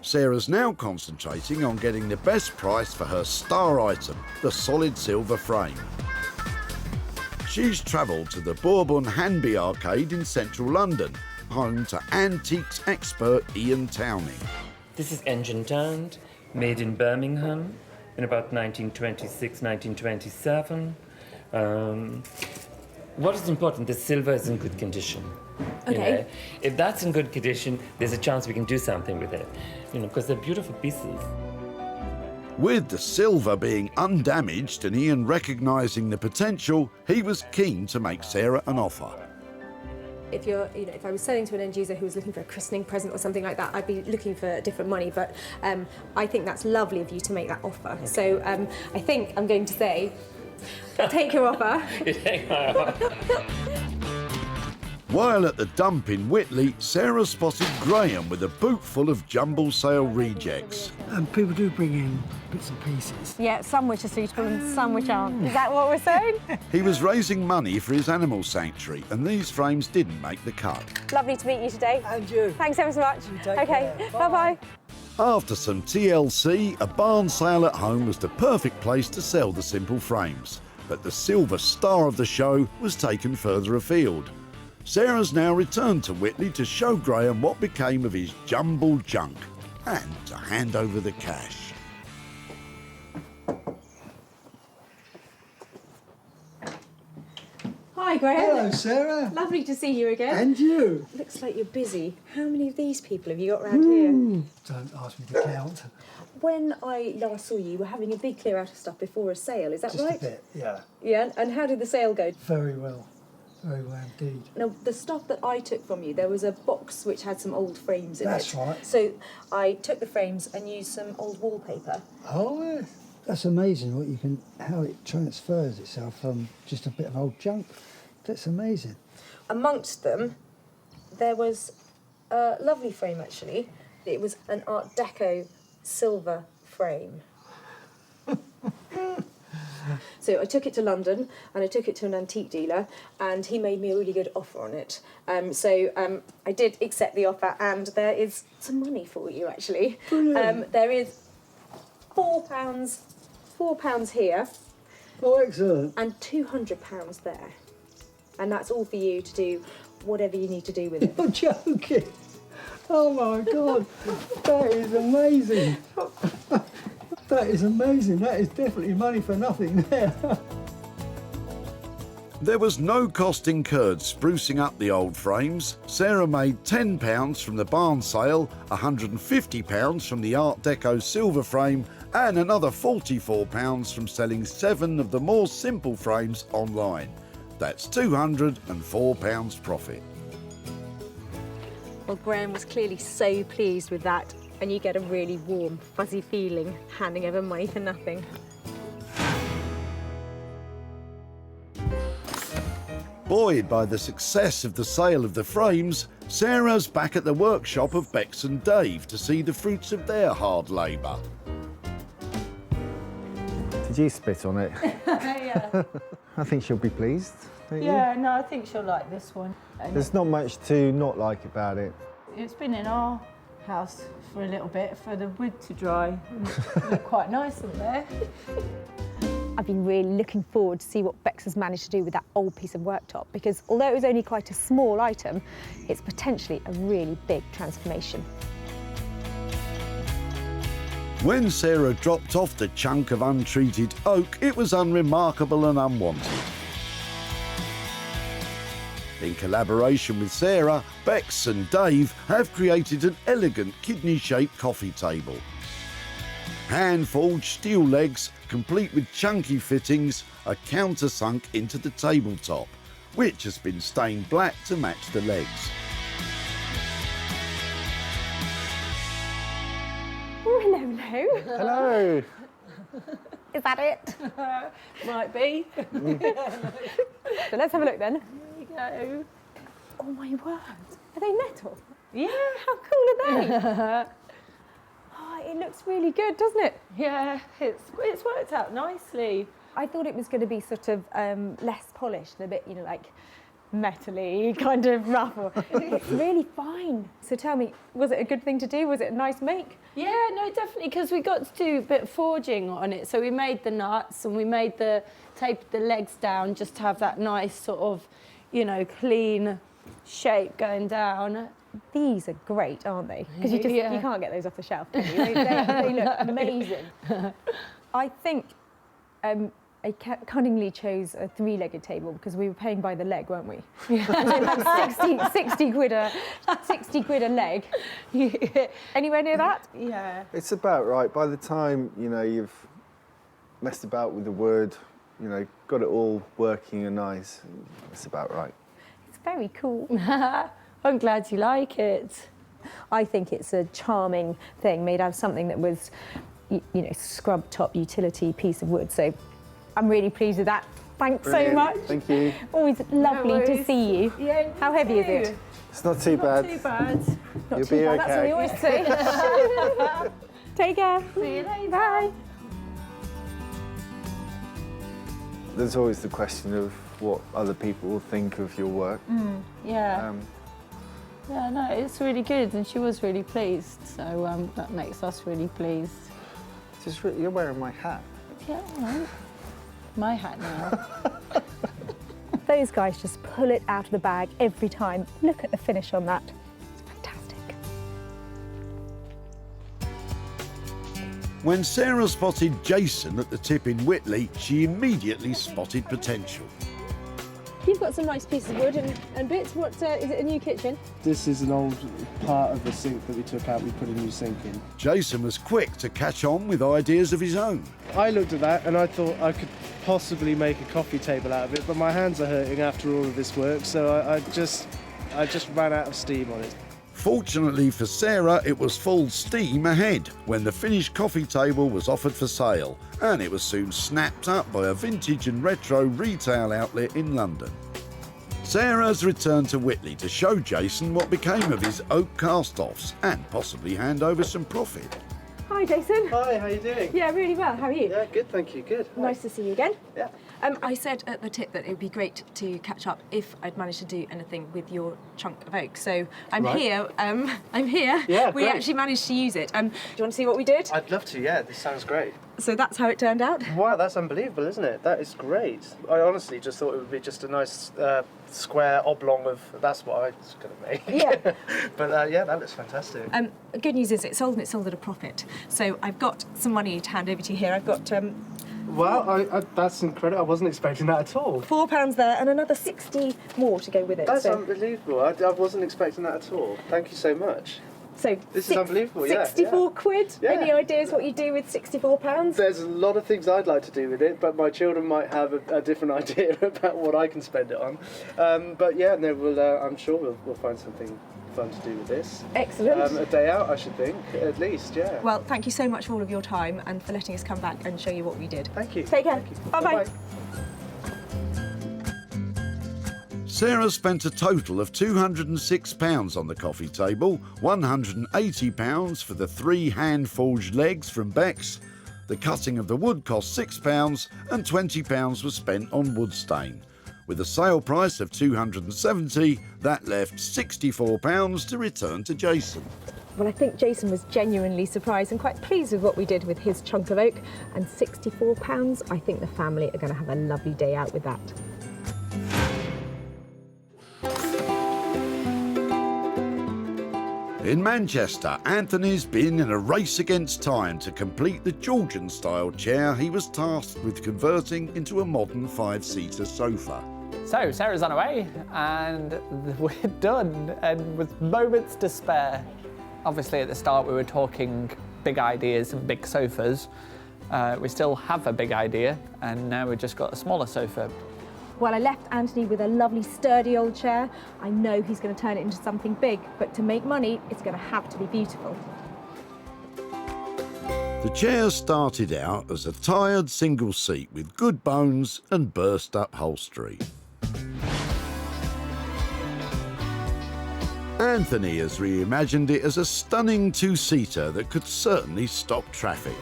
Sarah's now concentrating on getting the best price for her star item, the solid silver frame. She's travelled to the Bourbon Hanby Arcade in central London, home to antiques expert Ian Towney. This is engine-turned, made in Birmingham in about 1926, 1927. What is important, the silver is in good condition. Okay. You know? If that's in good condition, there's a chance we can do something with it, you know, because they're beautiful pieces. With the silver being undamaged and Ian recognising the potential, he was keen to make Sarah an offer. If I was selling to an end user who was looking for a christening present or something like that, I'd be looking for different money. But I think that's lovely of you to make that offer. Okay. So I think I'm going to say, take your offer. You take my offer. While at the dump in Whitley, Sarah spotted Graham with a boot full of jumble sale rejects. And people do bring in bits and pieces. Yeah, some which are suitable and some which aren't. Is that what we're saying? He was raising money for his animal sanctuary, and these frames didn't make the cut. Lovely to meet you today. And you. Thanks ever so much. Okay, bye-bye. After some TLC, a barn sale at home was the perfect place to sell the simple frames. But the silver star of the show was taken further afield. Sarah's now returned to Whitley to show Graham what became of his jumbled junk and to hand over the cash. Hi, Graham. Hello, Sarah. Lovely to see you again. And you. Looks like you're busy. How many of these people have you got around here? Don't ask me to count. When I last saw you, you were having a big clear out of stuff before a sale, is that Just right? a bit, yeah. Yeah, and how did the sale go? Very well. Very well indeed. Now, the stuff that I took from you, there was a box which had some old frames in That's it. right. So I took the frames and used some old wallpaper. Oh, yes. That's amazing what you can, how it transfers itself from just a bit of old junk. That's amazing. Amongst them, there was a lovely frame, actually. It was an Art Deco silver frame. So I took it to London and I took it to an antique dealer and he made me a really good offer on it. I did accept the offer and there is some money for you, actually. There is £4 here. Oh, excellent. And £200 there. And that's all for you to do whatever you need to do with it. You're joking. Oh my God, that is amazing. That is amazing. That is definitely money for nothing there. There was no cost incurred sprucing up the old frames. Sarah made £10 from the barn sale, £150 from the Art Deco silver frame, and another £44 from selling 7 of the more simple frames online. That's £204 profit. Well, Graham was clearly so pleased with that, and you get a really warm, fuzzy feeling handing over money for nothing. Buoyed by the success of the sale of the frames, Sarah's back at the workshop of Bex and Dave to see the fruits of their hard labour. Did you spit on it? Yeah. I think she'll be pleased, don't you? Yeah, no, I think she'll like this one. And There's not much to not like about it. it's been in our house for a little bit for the wood to dry. And it looked quite nice in there. I've been really looking forward to see what Bex has managed to do with that old piece of worktop, because although it was only quite a small item, it's potentially a really big transformation. When Sarah dropped off the chunk of untreated oak, it was unremarkable and unwanted. In collaboration with Sarah, Bex and Dave have created an elegant kidney-shaped coffee table. Hand-forged steel legs, complete with chunky fittings, are countersunk into the tabletop, which has been stained black to match the legs. Oh, hello, hello. Hello. Is that it? Might be. So let's have a look then. There you go. Oh my word, are they metal? Yeah. How cool are they? Oh, it looks really good, doesn't it? Yeah, it's worked out nicely. I thought it was going to be sort of less polished, a bit, you know, like metal-y, kind of rough. It's really fine. So tell me, was it a good thing to do? Was it a nice make? Yeah, no, definitely, because we got to do a bit of forging on it. So we made the nuts and we made taped the legs down just to have that nice sort of, you know, clean shape going down. These are great, aren't they? Because you can't get those off the shelf, can you? They look amazing. I think I cunningly chose a 3-legged table because we were paying by the leg, weren't we? Yeah. 60 quid a leg. Anywhere near that? Yeah. It's about right. By the time, you know, you've messed about with the wood, you know, got it all working and nice, it's about right. It's very cool. I'm glad you like it. I think it's a charming thing made out of something that was, you know, scrub top utility piece of wood. So I'm really pleased with that. Thanks Brilliant. so much. Thank you. Always lovely to see you. Yeah, how heavy is it? It's not too bad. Not too bad. Not You'll too be bad. okay. That's what we always say. Take care. See you later. Bye. There's always the question of what other people will think of your work. Yeah. Yeah, no, it's really good, and she was really pleased, so that makes us really pleased. You're wearing my hat. Yeah, all right. My hat now. Those guys just pull it out of the bag every time. Look at the finish on that. It's fantastic. When Sarah spotted Jason at the tip in Whitley, she immediately spotted potential. You've got some nice pieces of wood and bits. What is it? A new kitchen? This is an old part of the sink that we took out. We put a new sink in. Jason was quick to catch on with ideas of his own. I looked at that and I thought I could possibly make a coffee table out of it, but my hands are hurting after all of this work, so I just ran out of steam on it. Fortunately for Sarah, it was full steam ahead when the finished coffee table was offered for sale, and it was soon snapped up by a vintage and retro retail outlet in London. Sarah's returned to Whitley to show Jason what became of his oak cast-offs and possibly hand over some profit. Hi, Jason. Hi, how you doing? Yeah, really well. How are you? Yeah, good, thank you, good. Nice to see you again. Yeah. I said at the tip that it would be great to catch up if I'd managed to do anything with your chunk of oak. So I'm Right. here. I'm here. Yeah, we great. actually managed to use it. Do you want to see what we did? I'd love to, yeah, this sounds great. So that's how it turned out. Wow, that's unbelievable, isn't it? That is great. I honestly just thought it would be just a nice square oblong of, that's what I was going to make. Yeah. But yeah, that looks fantastic. Good news is it sold and it sold at a profit. So I've got some money to hand over to you here. I've got Wow, that's incredible. I wasn't expecting that at all. £4 there and another 60 more to go with it. That's so. unbelievable. I wasn't expecting that at all. Thank you so much. So this is unbelievable. 64 quid. Yeah. Any ideas what you do with £64? There's a lot of things I'd like to do with it, but my children might have a different idea about what I can spend it on. But yeah, no, I'm sure we'll find something fun to do with this. Excellent. A day out, I should think, at least. Yeah. Well, thank you so much for all of your time and for letting us come back and show you what we did. Thank you. Take care. Bye bye. Sarah spent a total of £206 on the coffee table, £180 for the 3 hand-forged legs from Beck's. The cutting of the wood cost £6 and £20 was spent on wood stain. With a sale price of £270, that left £64 to return to Jason. Well, I think Jason was genuinely surprised and quite pleased with what we did with his chunk of oak. And £64, I think the family are going to have a lovely day out with that. In Manchester, Anthony's been in a race against time to complete the Georgian-style chair he was tasked with converting into a modern 5-seater sofa. So Sarah's on her way and we're done, and with moments to spare. Obviously at the start we were talking big ideas and big sofas. We still have a big idea and now we've just got a smaller sofa. Well, I left Anthony with a lovely sturdy old chair. I know he's going to turn it into something big, but to make money, it's going to have to be beautiful. The chair started out as a tired single seat with good bones and burst upholstery. Anthony has reimagined it as a stunning 2-seater that could certainly stop traffic.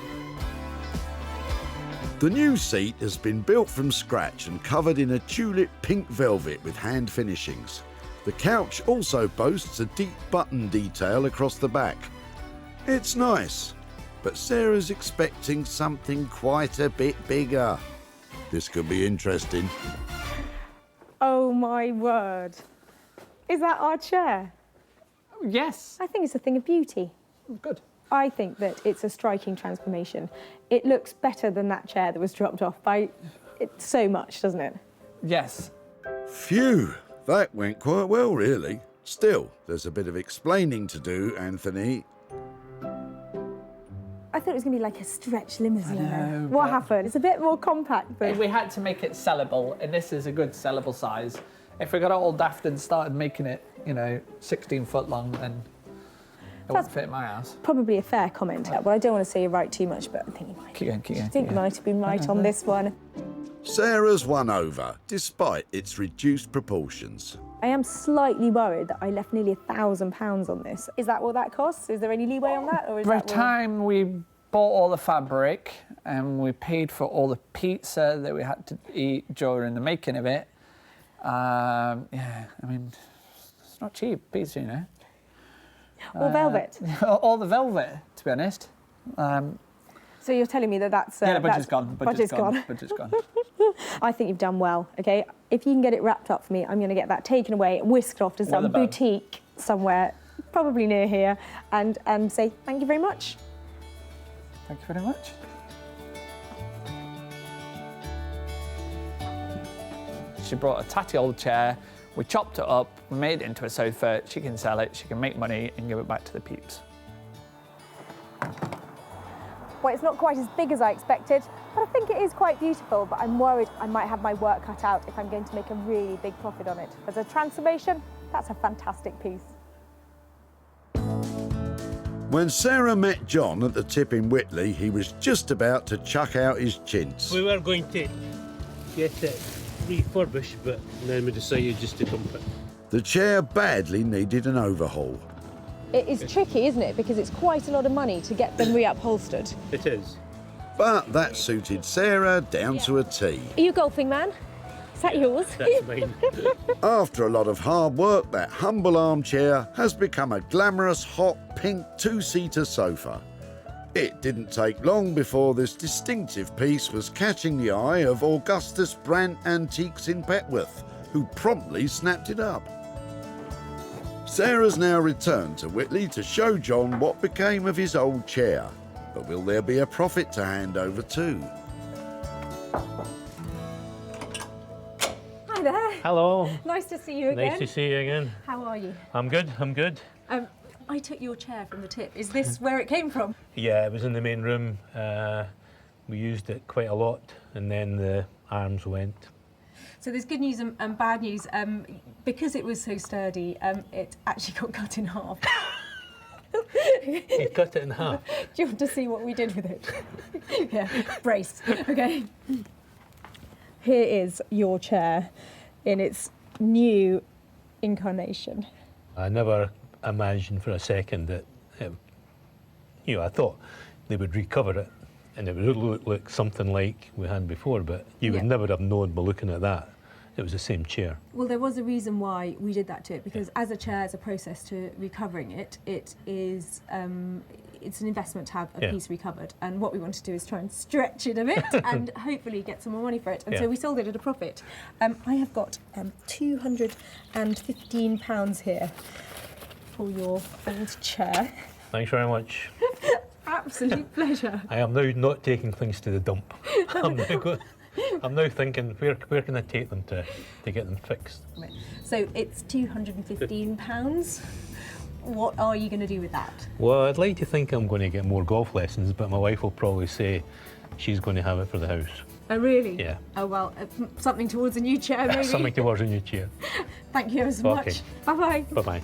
The new seat has been built from scratch and covered in a tulip pink velvet with hand finishings. The couch also boasts a deep button detail across the back. It's nice, but Sarah's expecting something quite a bit bigger. This could be interesting. Oh my word. Is that our chair? Yes. I think it's a thing of beauty. Good. I think that it's a striking transformation. It looks better than that chair that was dropped off by it so much, doesn't it? Yes. Phew, that went quite well, really. Still, there's a bit of explaining to do, Anthony. I thought it was going to be like a stretch limousine. know, What but- happened? It's a bit more compact. But We had to make it sellable, and this is a good sellable size. If we got all daft and started making it, 16 foot long, then it wouldn't fit in my house. probably a fair comment. Well, I don't want to say you're right too much, but I think you might. Keep going, keep going. I think you might have been right on this one. Sarah's won over, despite its reduced proportions. I am slightly worried that I left nearly £1,000 on this. Is that what that costs? Is there any leeway on that? Or is By that the time we bought all the fabric and we paid for all the pizza that we had to eat during the making of it, it's not cheap pizza, Or velvet? All the velvet, to be honest. So you're telling me that that's... Yeah, the budget's that's- gone. Budget's gone. I think you've done well, OK? If you can get it wrapped up for me, I'm going to get that taken away and whisked off to some about? boutique somewhere, probably near here, and say thank you very much. Thank you very much. She brought a tatty old chair, we chopped it up, we made it into a sofa, she can sell it, she can make money and give it back to the peeps. Well, it's not quite as big as I expected, but I think it is quite beautiful, but I'm worried I might have my work cut out if I'm going to make a really big profit on it. As a transformation, that's a fantastic piece. When Sarah met John at the tip in Whitley, he was just about to chuck out his chintz. We were going to get it refurbished, but then we decided just to dump it. The chair badly needed an overhaul. It is tricky, isn't it? Because it's quite a lot of money to get them re-upholstered. It is. But that suited Sarah down to a T. Are you a golfing man? Is that yours? That's mine. After a lot of hard work, that humble armchair has become a glamorous, hot, pink 2-seater sofa. It didn't take long before this distinctive piece was catching the eye of Augustus Brandt Antiques in Petworth, who promptly snapped it up. Sarah's now returned to Whitley to show John what became of his old chair. But will there be a profit to hand over too? Hi there. Hello. Nice to see you again. Nice to see you again. How are you? I'm good, I'm good. I took your chair from the tip. Is this where it came from? Yeah, it was in the main room. We used it quite a lot, and then the arms went. So there's good news and bad news. Because it was so sturdy, it actually got cut in half. You cut it in half? Do you want to see what we did with it? Yeah, brace. Okay. Here is your chair in its new incarnation. I never imagined for a second that, I thought they would recover it and it would look something like we had before, but you would never have known by looking at that. It was the same chair. Well, there was a reason why we did that to it, because as a chair, as a process to recovering it, it is it's an investment to have a piece recovered. And what we want to do is try and stretch it a bit and hopefully get some more money for it. And so we sold it at a profit. I have got £215 here for your old chair. Thanks very much. Absolute pleasure. I am now not taking things to the dump. I'm now thinking, where can I take them to get them fixed? So it's £215. What are you going to do with that? Well, I'd like to think I'm going to get more golf lessons, but my wife will probably say she's going to have it for the house. Oh, really? Yeah. Oh, well, something towards a new chair, maybe? Something towards a new chair. Thank you so much. Bye-bye. Bye-bye.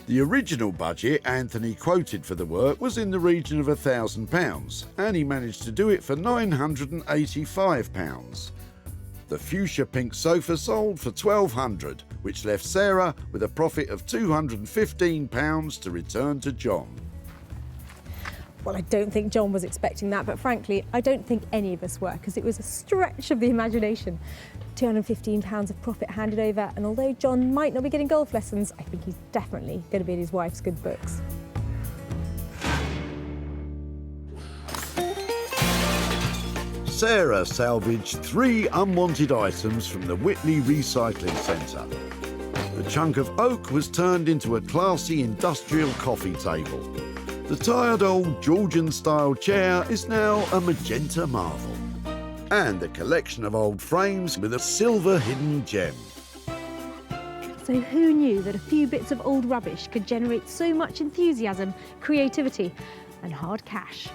The original budget Anthony quoted for the work was in the region of £1,000, and he managed to do it for £985. The fuchsia pink sofa sold for £1,200, which left Sarah with a profit of £215 to return to John. Well, I don't think John was expecting that, but frankly, I don't think any of us were, because it was a stretch of the imagination. £215 of profit handed over, and although John might not be getting golf lessons, I think he's definitely going to be in his wife's good books. Sarah salvaged 3 unwanted items from the Whitley Recycling Centre. The chunk of oak was turned into a classy industrial coffee table. The tired old Georgian-style chair is now a magenta marvel. And a collection of old frames with a silver hidden gem. So who knew that a few bits of old rubbish could generate so much enthusiasm, creativity and hard cash?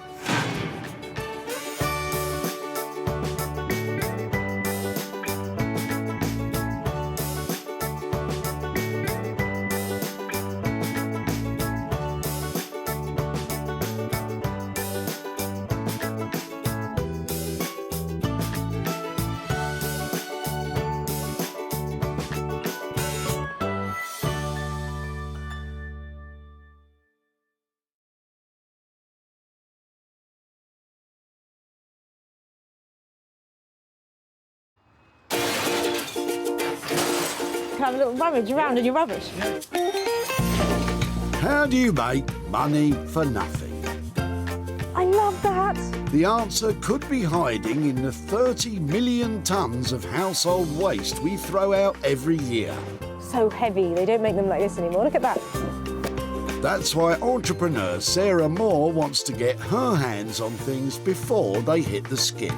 Have a little rummage around in your rubbish. How do you make money for nothing? I love that. The answer could be hiding in the 30 million tonnes of household waste we throw out every year. So heavy, they don't make them like this anymore. Look at that. That's why entrepreneur Sarah Moore wants to get her hands on things before they hit the skip.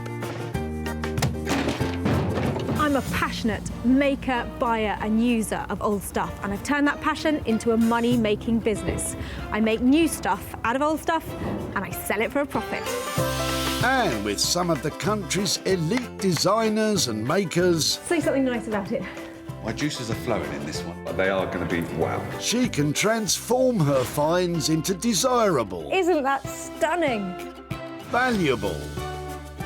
I'm a passionate maker, buyer and user of old stuff, and I've turned that passion into a money-making business. I make new stuff out of old stuff and I sell it for a profit. And with some of the country's elite designers and makers... Say something nice about it. My juices are flowing in this one. They are going to be wow. She can transform her finds into desirable, Isn't that stunning? valuable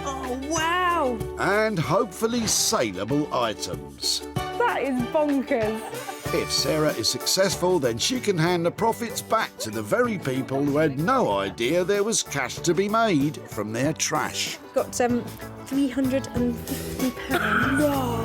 Oh, wow. and hopefully saleable items. That is bonkers. If Sarah is successful, then she can hand the profits back to the very people who had no idea there was cash to be made from their trash. Got £350. Wow.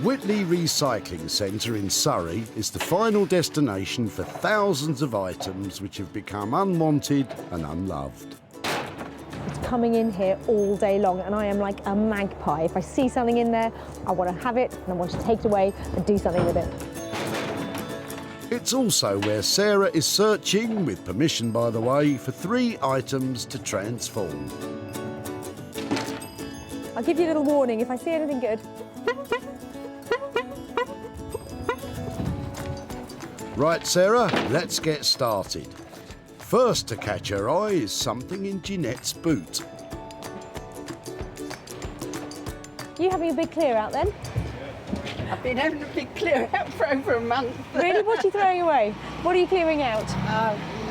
Whitley Recycling Centre in Surrey is the final destination for thousands of items which have become unwanted and unloved. It's coming in here all day long, and I am like a magpie. If I see something in there, I want to have it and I want to take it away and do something with it. It's also where Sarah is searching, with permission by the way, for 3 items to transform. I'll give you a little warning if I see anything good. Right, Sarah, let's get started. First to catch her eye is something in Jeanette's boot. You having a big clear out then? I've been having a big clear out for over a month. Really? What are you throwing away? What are you clearing out?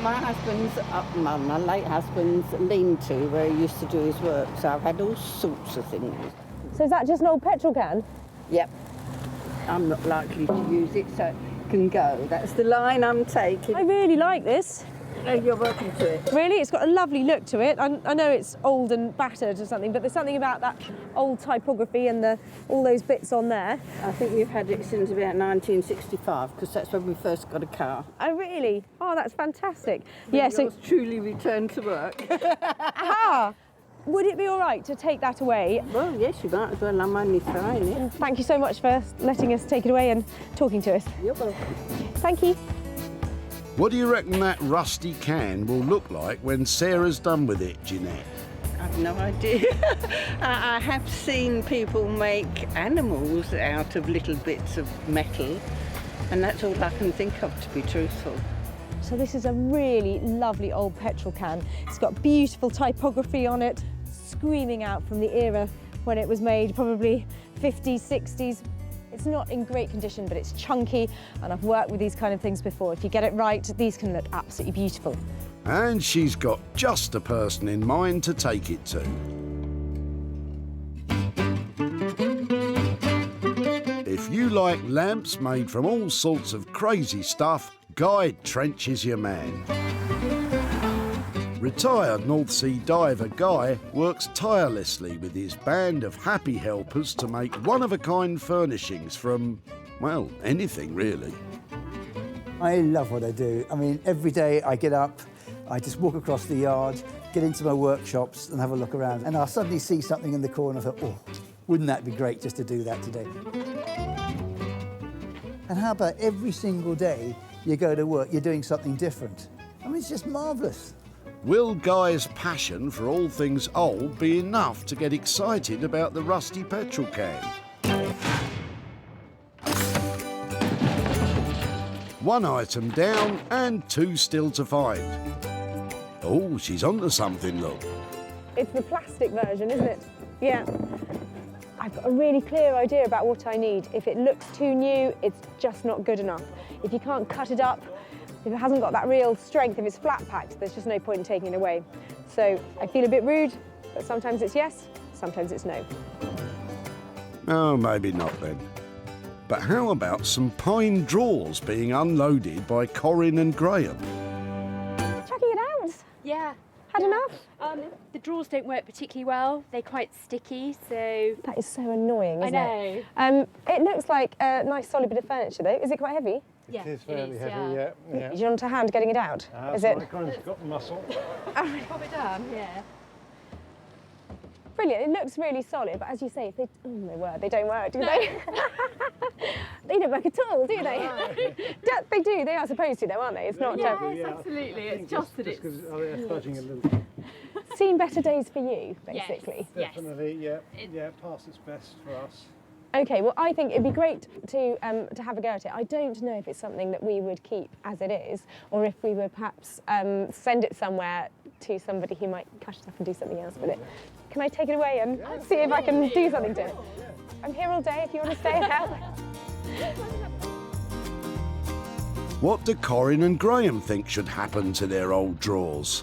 My husband's, my late husband's lean-to where he used to do his work, so I've had all sorts of things. So is that just an old petrol can? Yep. I'm not likely to use it, so it can go. That's the line I'm taking. I really like this. Oh, you're welcome to it. Really? It's got a lovely look to it. I know it's old and battered or something, but there's something about that old typography and all those bits on there. I think we've had it since about 1965, because that's when we first got a car. Oh, really? Oh, that's fantastic. Yeah, so truly returned to work. Aha! Would it be all right to take that away? Well, yes, you might as well. I'm only throwing it. And thank you so much for letting us take it away and talking to us. You're welcome. Thank you. What do you reckon that rusty can will look like when Sarah's done with it, Jeanette? I've no idea. I have seen people make animals out of little bits of metal, and that's all I can think of, to be truthful. So this is a really lovely old petrol can. It's got beautiful typography on it, screaming out from the era when it was made, probably 50s, 60s. It's not in great condition, but it's chunky, and I've worked with these kind of things before. If you get it right, these can look absolutely beautiful. And she's got just a person in mind to take it to. If you like lamps made from all sorts of crazy stuff, Guy Trench is your man. Retired North Sea diver Guy works tirelessly with his band of happy helpers to make one-of-a-kind furnishings from, well, anything really. I love what I do. I mean, every day I get up, I just walk across the yard, get into my workshops and have a look around, and I'll suddenly see something in the corner and I thought, oh, wouldn't that be great just to do that today? And how about every single day you go to work, you're doing something different? I mean, it's just marvellous. Will Guy's passion for all things old be enough to get excited about the rusty petrol can? One item down and 2 still to find. Oh, she's onto something, look. It's the plastic version, isn't it? Yeah. I've got a really clear idea about what I need. If it looks too new, it's just not good enough. If you can't cut it up, if it hasn't got that real strength, if it's flat packed, there's just no point in taking it away. So I feel a bit rude, but sometimes it's yes, sometimes it's no. Oh, maybe not then. But how about some pine drawers being unloaded by Corinne and Graham? Chucking it out? Yeah. Had enough? The drawers don't work particularly well. They're quite sticky, so... That is so annoying, isn't it? I know. It looks like a nice solid bit of furniture though. Is it quite heavy? Yeah, it is fairly heavy, yeah. Do you want a hand getting it out? Is it? Corinne's got the muscle. Pop it down, yeah. Brilliant, it looks really solid, but as you say, if they, oh my word, they don't work, do they? They don't work at all, do they? Yeah, they do, they are supposed to though, aren't they? It's not... Yes, absolutely, it's just that it's... They're fudging a little. Seen better days for you, basically. Yes. Definitely, yeah, past its best for us. Okay, well, I think it'd be great to have a go at it. I don't know if it's something that we would keep as it is, or if we would perhaps send it somewhere to somebody who might cut it up and do something else with it. Can I take it away and see if I can do something to it? I'm here all day if you want to stay and help. What do Corinne and Graham think should happen to their old drawers?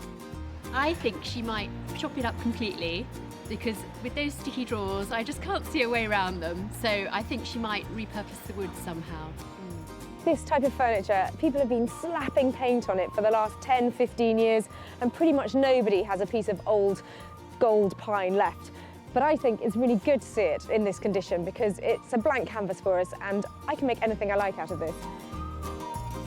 I think she might chop it up completely, because with those sticky drawers, I just can't see a way around them. So I think she might repurpose the wood somehow. This type of furniture, people have been slapping paint on it for the last 10, 15 years, and pretty much nobody has a piece of old gold pine left. But I think it's really good to see it in this condition because it's a blank canvas for us and I can make anything I like out of this.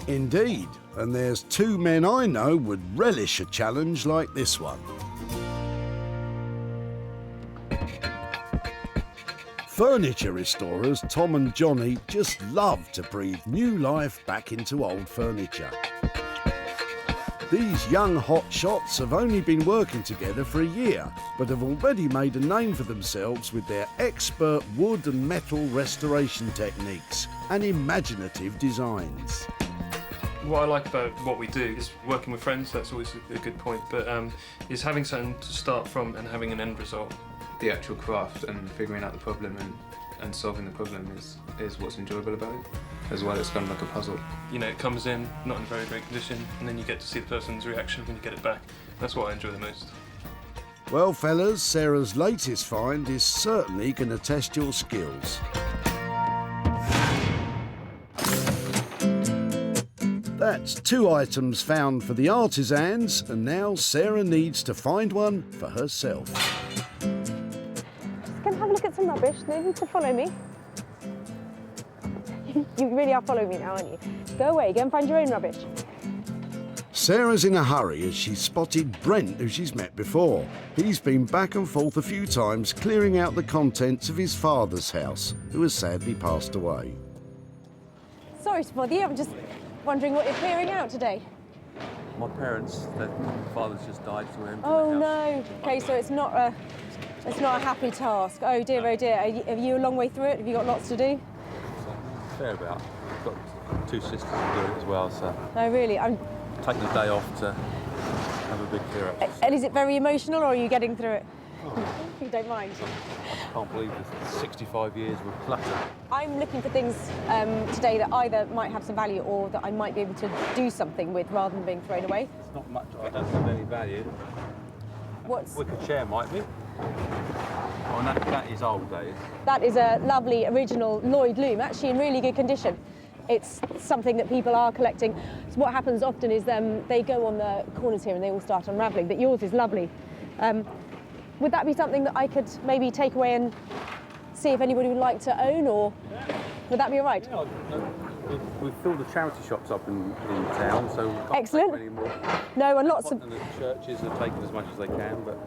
Indeed, and there's 2 men I know would relish a challenge like this one. Furniture restorers Tom and Johnny just love to breathe new life back into old furniture. These young hotshots have only been working together for a year, but have already made a name for themselves with their expert wood and metal restoration techniques and imaginative designs. What I like about what we do is working with friends. That's always a good point, but is having something to start from and having an end result. The actual craft and figuring out the problem and solving the problem is what's enjoyable about it. As well, it's kind of like a puzzle. You know, it comes in not in very great condition, and then you get to see the person's reaction when you get it back. That's what I enjoy the most. Well, fellas, Sarah's latest find is certainly going to test your skills. That's 2 items found for the artisans, and now Sarah needs to find one for herself. Just going to have a look at some rubbish. No need to follow me. You really are following me now, aren't you? Go away, go and find your own rubbish. Sarah's in a hurry as she spotted Brent, who she's met before. He's been back and forth a few times clearing out the contents of his father's house, who has sadly passed away. Sorry to bother you, I'm just wondering what you're clearing out today. My parents, their father's just died, so we're emptying Oh the house. no. Okay, so it's not a happy task. Oh dear, oh dear. Are you a long way through it? Have you got lots to do? Fair about. I've got 2 sisters to do it as well, so No, really. I'm taking the day off to have a big clear up. And is it very emotional, or are you getting through it? You don't mind. I can't believe it's 65 years with clutter. I'm looking for things today that either might have some value or that I might be able to do something with rather than being thrown away. It's not much I don't have any value. What's... Wicker chair might be. Oh, and that is old, that is. That is a lovely original Lloyd loom, actually in really good condition. It's something that people are collecting. So what happens often is they go on the corners here and they all start unravelling, but yours is lovely. Would that be something that I could maybe take away and see if anybody would like to own, or would that be all right? Yeah, we've filled the charity shops up in town, so we can't Excellent. take any more. No, and lots of... And the churches are taking as much as they can, but...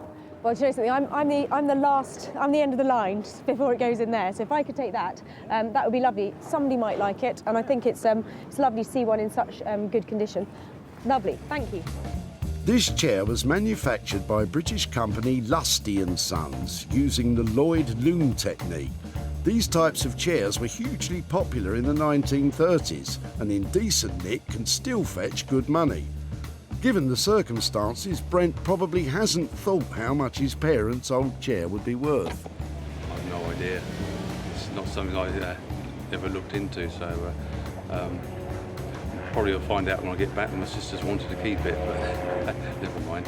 Well, do you know something? I'm the end of the line just before it goes in there. So if I could take that, that would be lovely. Somebody might like it, and I think it's lovely to see one in such good condition. Lovely, thank you. This chair was manufactured by British company Lusty & Sons using the Lloyd loom technique. These types of chairs were hugely popular in the 1930s and in decent nick can still fetch good money. Given the circumstances, Brent probably hasn't thought how much his parents' old chair would be worth. I've no idea. It's not something I ever looked into, so probably I'll find out when I get back. My sisters wanted to keep it, but never mind.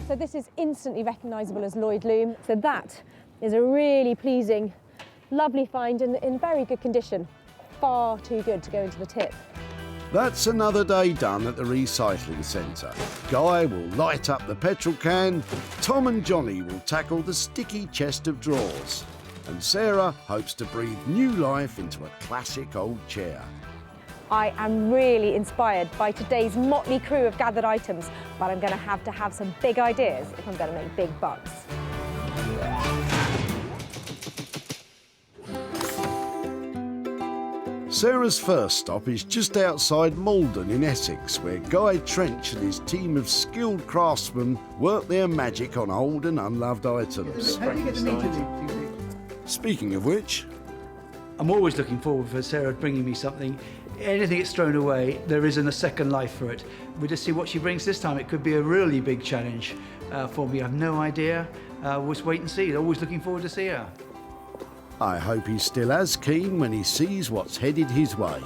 So this is instantly recognisable as Lloyd loom. So that is a really pleasing, lovely find and in very good condition. Far too good to go into the tip. That's another day done at the recycling centre. Guy will light up the petrol can, Tom and Johnny will tackle the sticky chest of drawers, and Sarah hopes to breathe new life into a classic old chair. I am really inspired by today's motley crew of gathered items, but I'm going to have some big ideas if I'm going to make big bucks. Sarah's first stop is just outside Malden in Essex, where Guy Trench and his team of skilled craftsmen work their magic on old and unloved items. How do you get the meat in it? Speaking of which, I'm always looking forward for Sarah bringing me something. Anything that's thrown away, there isn't a second life for it. We'll just see what she brings this time. It could be a really big challenge for me. I have no idea. We'll just wait and see. Always looking forward to see her. I hope he's still as keen when he sees what's headed his way.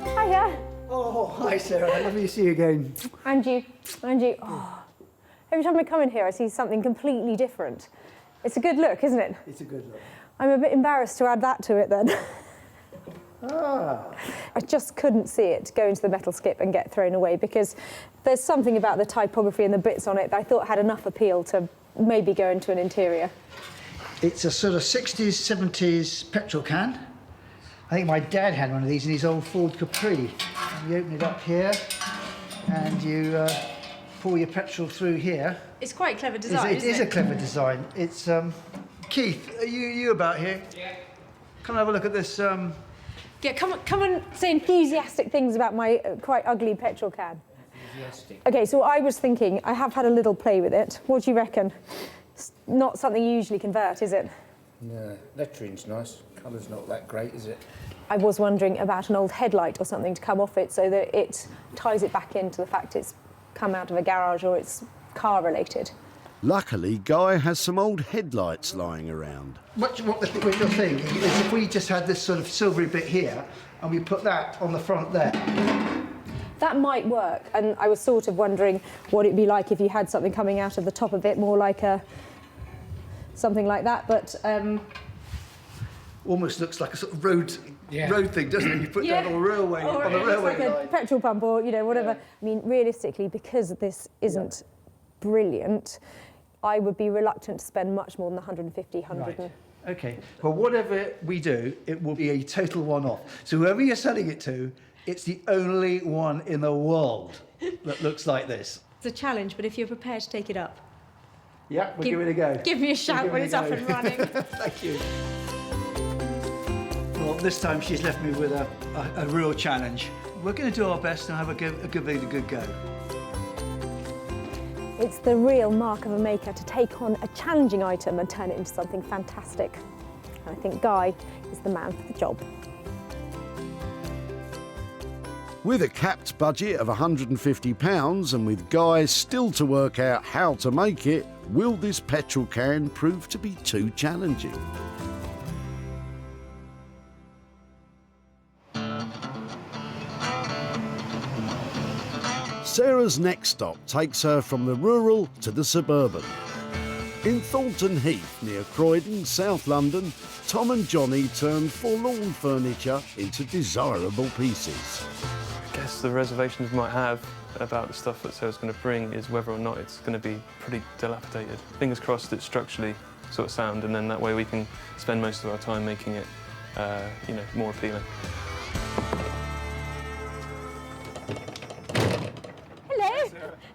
Hiya. Oh, hi Sarah. Lovely to see you again. And you. Oh. Every time I come in here, I see something completely different. It's a good look, isn't it? It's a good look. I'm a bit embarrassed to add that to it then. I just couldn't see it go into the metal skip and get thrown away because there's something about the typography and the bits on it that I thought had enough appeal to maybe go into an interior. It's a sort of 60s, 70s petrol can. I think my dad had one of these in his old Ford Capri. You open it up here and you pour your petrol through here. It's quite a clever design, It is a clever design. It's Keith, are you about here? Yeah. Come have a look at this. Yeah, come and say enthusiastic things about my quite ugly petrol can. Enthusiastic. Okay, so I was thinking, I have had a little play with it. What do you reckon? It's not something you usually convert, is it? No, lettering's nice. Colour's not that great, is it? I was wondering about an old headlight or something to come off it so that it ties it back into the fact it's come out of a garage or it's car related. Luckily, Guy has some old headlights lying around. What you're thinking is if we just had this sort of silvery bit here and we put that on the front there. That might work, and I was sort of wondering what it'd be like if you had something coming out of the top of it, more like something like that, but... Almost looks like a sort of road thing, doesn't it? You put that on a railway, or on the railway like line. a petrol pump or, whatever. I mean, realistically, because this isn't brilliant, I would be reluctant to spend much more than 150, 100. Right. Okay. Well, whatever we do, it will be a total one-off. So whoever you're selling it to, it's the only one in the world that looks like this. It's a challenge, but if you're prepared to take it up. Yeah, we'll give it a go. Give me a shout when it's up and running. Thank you. Well, this time she's left me with a real challenge. We're going to do our best and have a good go. It's the real mark of a maker to take on a challenging item and turn it into something fantastic. And I think Guy is the man for the job. With a capped budget of £150 and with Guy still to work out how to make it, will this petrol can prove to be too challenging? Sarah's next stop takes her from the rural to the suburban. In Thornton Heath, near Croydon, South London, Tom and Johnny turn forlorn furniture into desirable pieces. I guess the reservations we might have about the stuff that Sarah's going to bring is whether or not it's going to be pretty dilapidated. Fingers crossed it's structurally sort of sound, and then that way we can spend most of our time making it, more appealing.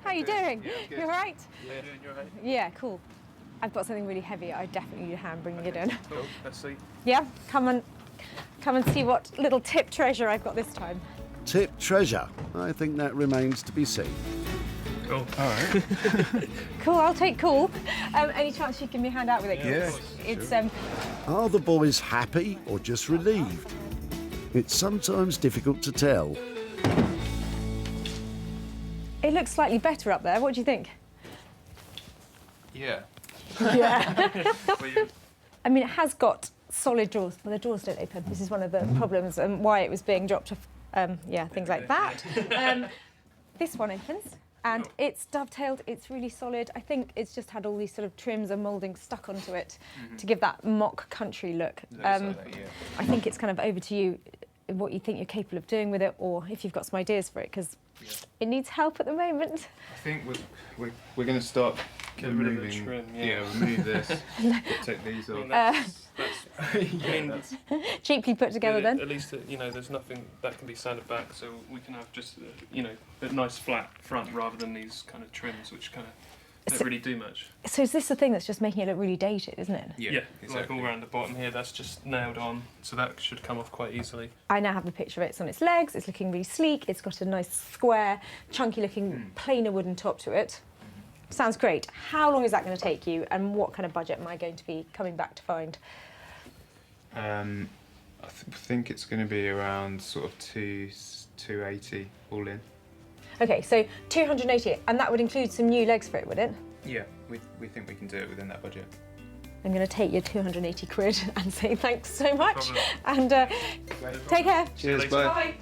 How are you doing? Yeah, you all right? Yeah, doing you all right? Yeah, cool. I've got something really heavy. I definitely need a hand bringing it in. Cool, let's see. Yeah, come and see what little tip treasure I've got this time. Tip treasure? I think that remains to be seen. Cool. All right. Cool, I'll take cool. Any chance you can give me a hand out with it? Yeah, It's Are the boys happy or just relieved? It's sometimes difficult to tell. It looks slightly better up there. What do you think? Yeah. Yeah. I mean, it has got solid drawers. Well, the drawers don't open. This is one of the problems and why it was being dropped off. Things like that. This one opens and it's dovetailed. It's really solid. I think it's just had all these sort of trims and moulding stuck onto it to give that mock country look. I think it's kind of over to you what you think you're capable of doing with it, or if you've got some ideas for it, because it needs help at the moment. I think we're going to start removing. Rid of the trim, remove this. Take these off. That's cheaply put together then. At least there's nothing that can be sanded back, so we can have just a nice flat front rather than these kind of trims which kind of don't really do much. So is this the thing that's just making it look really dated, isn't it? Yeah, exactly. Like all around the bottom here, that's just nailed on, so that should come off quite easily. I now have a picture of it. It's on its legs, it's looking really sleek, it's got a nice square, chunky looking plainer wooden top to it. Sounds great. How long is that going to take you, and what kind of budget am I going to be coming back to find? I think it's going to be around sort of 280 all in. Okay, so 280, and that would include some new legs for it, would it? Yeah, we think we can do it within that budget. I'm going to take your 280 quid and say thanks so much, and take care. Cheers, bye. Bye.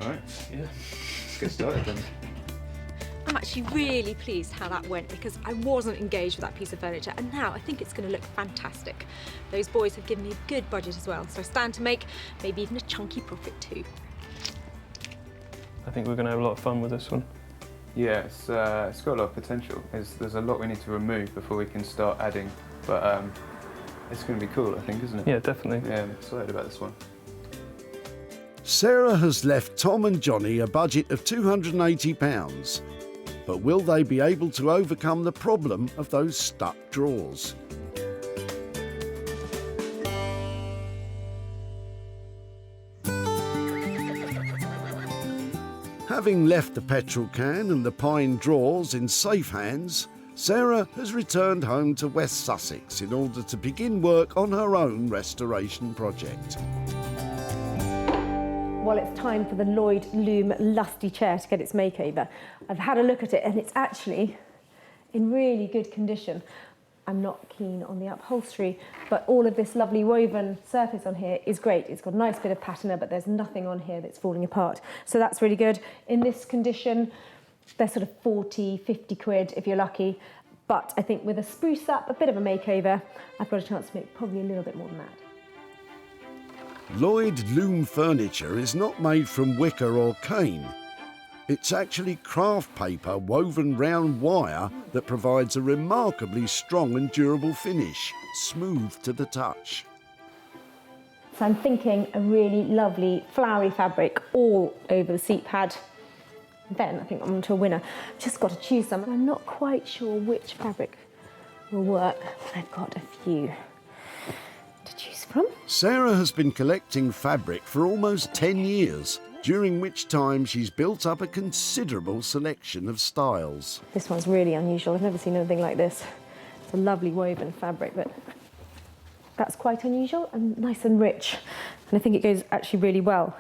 All right. Yeah. Let's get started then. I'm actually really pleased how that went, because I wasn't engaged with that piece of furniture, and now I think it's going to look fantastic. Those boys have given me a good budget as well, so I stand to make maybe even a chunky profit too. I think we're going to have a lot of fun with this one. Yeah, it's got a lot of potential. There's a lot we need to remove before we can start adding, but it's going to be cool, I think, isn't it? Yeah, definitely. Yeah, I'm excited about this one. Sarah has left Tom and Johnny a budget of £280, but will they be able to overcome the problem of those stuck drawers? Having left the petrol can and the pine drawers in safe hands, Sarah has returned home to West Sussex in order to begin work on her own restoration project. Well, it's time for the Lloyd Loom Lusty chair to get its makeover. I've had a look at it and it's actually in really good condition. I'm not keen on the upholstery, but all of this lovely woven surface on here is great. It's got a nice bit of patina, but there's nothing on here that's falling apart. So that's really good. In this condition, they're sort of 40, 50 quid if you're lucky. But I think with a spruce up, a bit of a makeover, I've got a chance to make probably a little bit more than that. Lloyd Loom furniture is not made from wicker or cane. It's actually craft paper woven round wire that provides a remarkably strong and durable finish, smooth to the touch. So I'm thinking a really lovely flowery fabric all over the seat pad. Then I think I'm onto a winner. Just got to choose some. I'm not quite sure which fabric will work. I've got a few to choose from. Sarah has been collecting fabric for almost 10 years, during which time she's built up a considerable selection of styles. This one's really unusual. I've never seen anything like this. It's a lovely woven fabric, but that's quite unusual and nice and rich. And I think it goes actually really well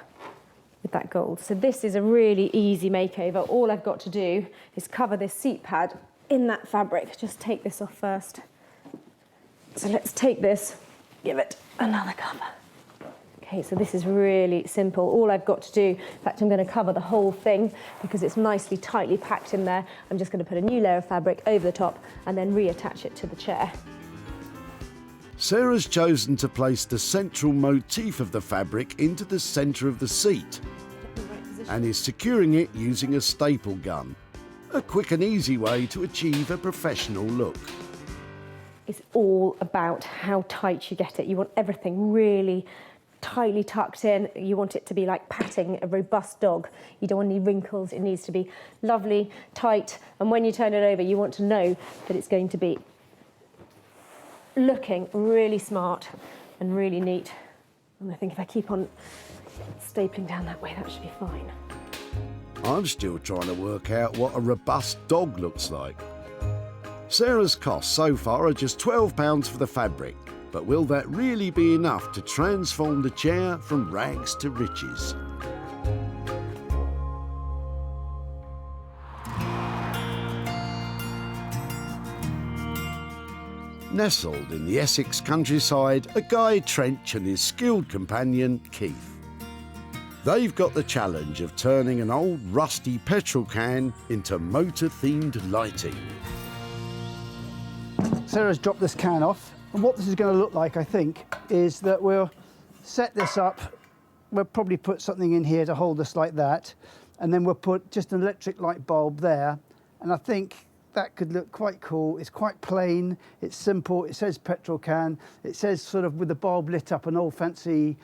with that gold. So this is a really easy makeover. All I've got to do is cover this seat pad in that fabric. Just take this off first. So let's take this, give it another cover. Okay, so this is really simple. All I've got to do, in fact, I'm going to cover the whole thing because it's nicely tightly packed in there. I'm just going to put a new layer of fabric over the top and then reattach it to the chair. Sarah's chosen to place the central motif of the fabric into the centre of the seat and is securing it using a staple gun. A quick and easy way to achieve a professional look. It's all about how tight you get it. You want everything really tightly tucked in. You want it to be like patting a robust dog. You don't want any wrinkles. It needs to be lovely, tight, and when you turn it over, you want to know that it's going to be looking really smart and really neat. And I think if I keep on stapling down that way, that should be fine. I'm still trying to work out what a robust dog looks like. Sarah's costs so far are just £12 for the fabric, but will that really be enough to transform the chair from rags to riches? Nestled in the Essex countryside are Guy Trench and his skilled companion, Keith. They've got the challenge of turning an old rusty petrol can into motor-themed lighting. Sarah's dropped this can off, and what this is going to look like, I think, is that we'll set this up. We'll probably put something in here to hold us like that, and then we'll put just an electric light bulb there, and I think that could look quite cool. It's quite plain, it's simple, it says petrol can, it says sort of with the bulb lit up, an old fancy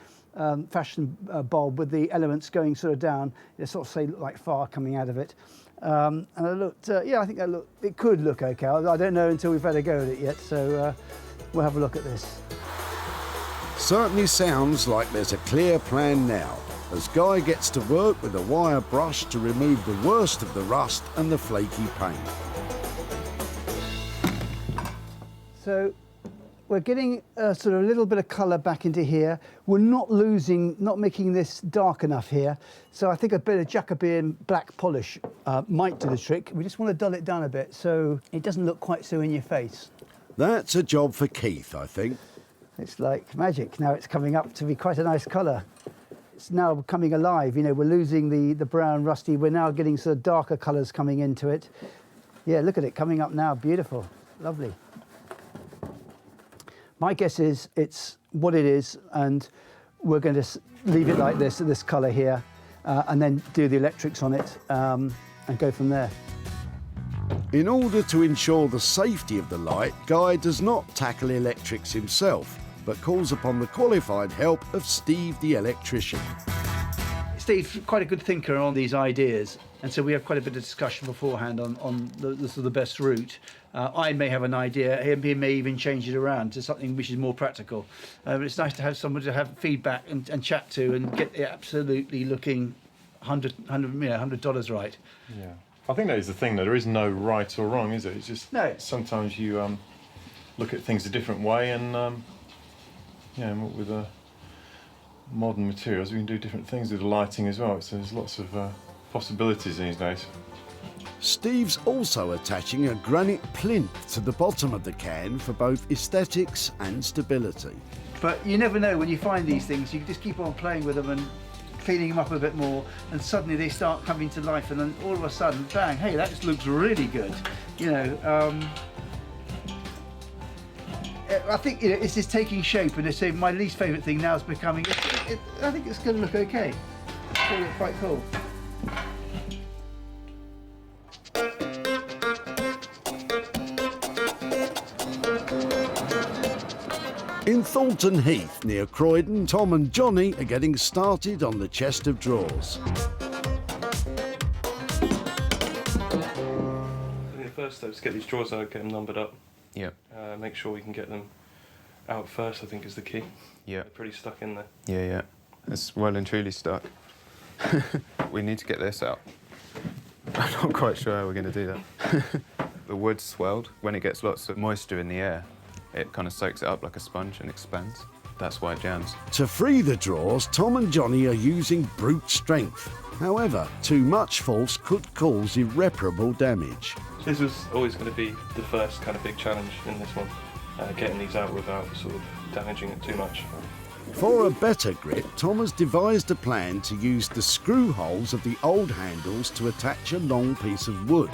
fashion bulb with the elements going sort of down. It sort of say look like fire coming out of it. And I looked, yeah, I think it could look okay. I don't know until we've had a go at it yet, so we'll have a look at this. Certainly sounds like there's a clear plan now, as Guy gets to work with a wire brush to remove the worst of the rust and the flaky paint. So we're getting a sort of little bit of colour back into here. We're not making this dark enough here. So I think a bit of Jacobean black polish might do the trick. We just want to dull it down a bit so it doesn't look quite so in your face. That's a job for Keith, I think. It's like magic. Now it's coming up to be quite a nice colour. It's now coming alive. You know, we're losing the brown rusty. We're now getting sort of darker colours coming into it. Yeah, look at it coming up now. Beautiful. Lovely. My guess is it's what it is, and we're going to leave it like this colour here, and then do the electrics on it and go from there. In order to ensure the safety of the light, Guy does not tackle electrics himself, but calls upon the qualified help of Steve the electrician. Steve's quite a good thinker on these ideas, and so we have quite a bit of discussion beforehand on the best route. I may have an idea, he may even change it around to something which is more practical. But it's nice to have someone to have feedback and chat to and get it absolutely looking $100 right. Yeah. I think that is the thing, though. There is no right or wrong, is it? It's just No. sometimes you look at things a different way, and with modern materials, we can do different things with the lighting as well. So there's lots of possibilities these days. Steve's also attaching a granite plinth to the bottom of the can for both aesthetics and stability. But you never know when you find these things. You can just keep on playing with them and cleaning them up a bit more, and suddenly they start coming to life, and then all of a sudden, bang, hey, that just looks really good. I think it's just taking shape, and it's my least favourite thing now is becoming. I think it's going to look okay. It's going to look quite cool. In Thornton Heath, near Croydon, Tom and Johnny are getting started on the chest of drawers. I think the first step is get these drawers out, get them numbered up. Yeah. Make sure we can get them out first, I think, is the key. Yeah. They're pretty stuck in there. Yeah. It's well and truly stuck. We need to get this out. I'm not quite sure how we're going to do that. The wood's swelled. When it gets lots of moisture in the air, it kind of soaks it up like a sponge and expands. That's why it jams. To free the drawers, Tom and Johnny are using brute strength. However, too much force could cause irreparable damage. This was always going to be the first kind of big challenge in this one, getting these out without sort of damaging it too much. For a better grip, Tom has devised a plan to use the screw holes of the old handles to attach a long piece of wood.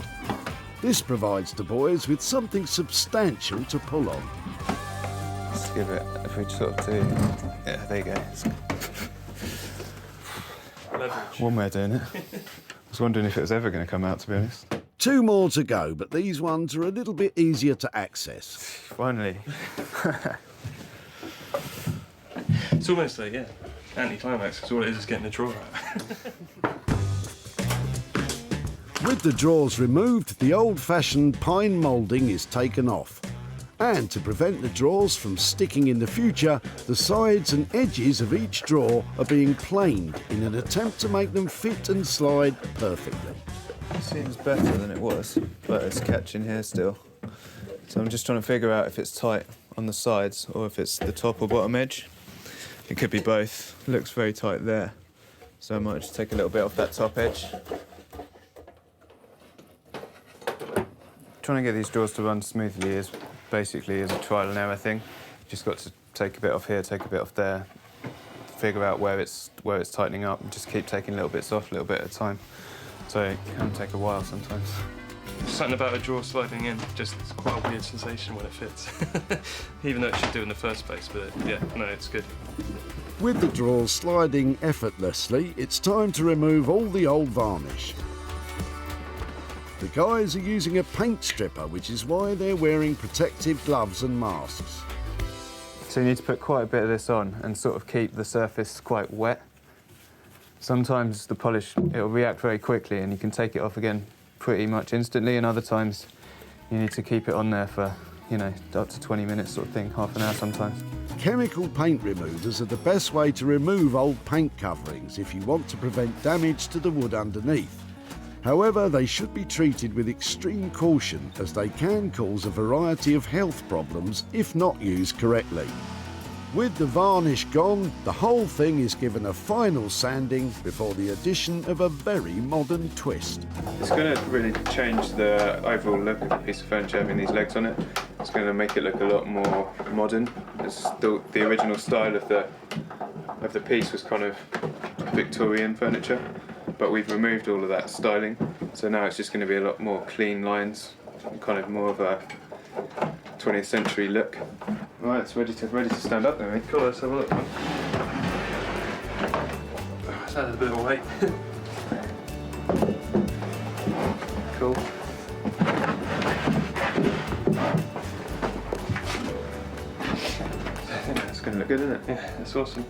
This provides the boys with something substantial to pull on. Let's give it, if we sort of do, yeah, there you go. Leverage. One way of doing it. I was wondering if it was ever going to come out, to be honest. 2 more to go, but these ones are a little bit easier to access. Finally. It's almost like, anti-climax, because all it is getting the drawer out. With the drawers removed, the old-fashioned pine moulding is taken off. And to prevent the drawers from sticking in the future, the sides and edges of each drawer are being planed in an attempt to make them fit and slide perfectly. It seems better than it was, but it's catching here still. So I'm just trying to figure out if it's tight on the sides or if it's the top or bottom edge. It could be both. It looks very tight there. So I might just take a little bit off that top edge. Trying to get these drawers to run smoothly is basically a trial and error thing. Just got to take a bit off here, take a bit off there, figure out where it's tightening up, and just keep taking little bits off, a little bit at a time. So it can take a while sometimes. Something about a drawer sliding in, just it's quite a weird sensation when it fits. Even though it should do in the first place, but it's good. With the drawers sliding effortlessly, it's time to remove all the old varnish. The guys are using a paint stripper, which is why they're wearing protective gloves and masks. So you need to put quite a bit of this on and sort of keep the surface quite wet. Sometimes the polish, it'll react very quickly and you can take it off again pretty much instantly, and other times you need to keep it on there for, up to 20 minutes sort of thing, half an hour sometimes. Chemical paint removers are the best way to remove old paint coverings if you want to prevent damage to the wood underneath. However, they should be treated with extreme caution, as they can cause a variety of health problems if not used correctly. With the varnish gone, the whole thing is given a final sanding before the addition of a very modern twist. It's going to really change the overall look of the piece of furniture having these legs on it. It's going to make it look a lot more modern. It's the original style of the piece was kind of Victorian furniture, but we've removed all of that styling, so now it's just going to be a lot more clean lines, kind of more of a 20th century look. Right, it's ready to stand up then, mate. Cool, let's have a look. It's added a bit of weight. Cool. I think that's going to look good, isn't it? Yeah, it's awesome.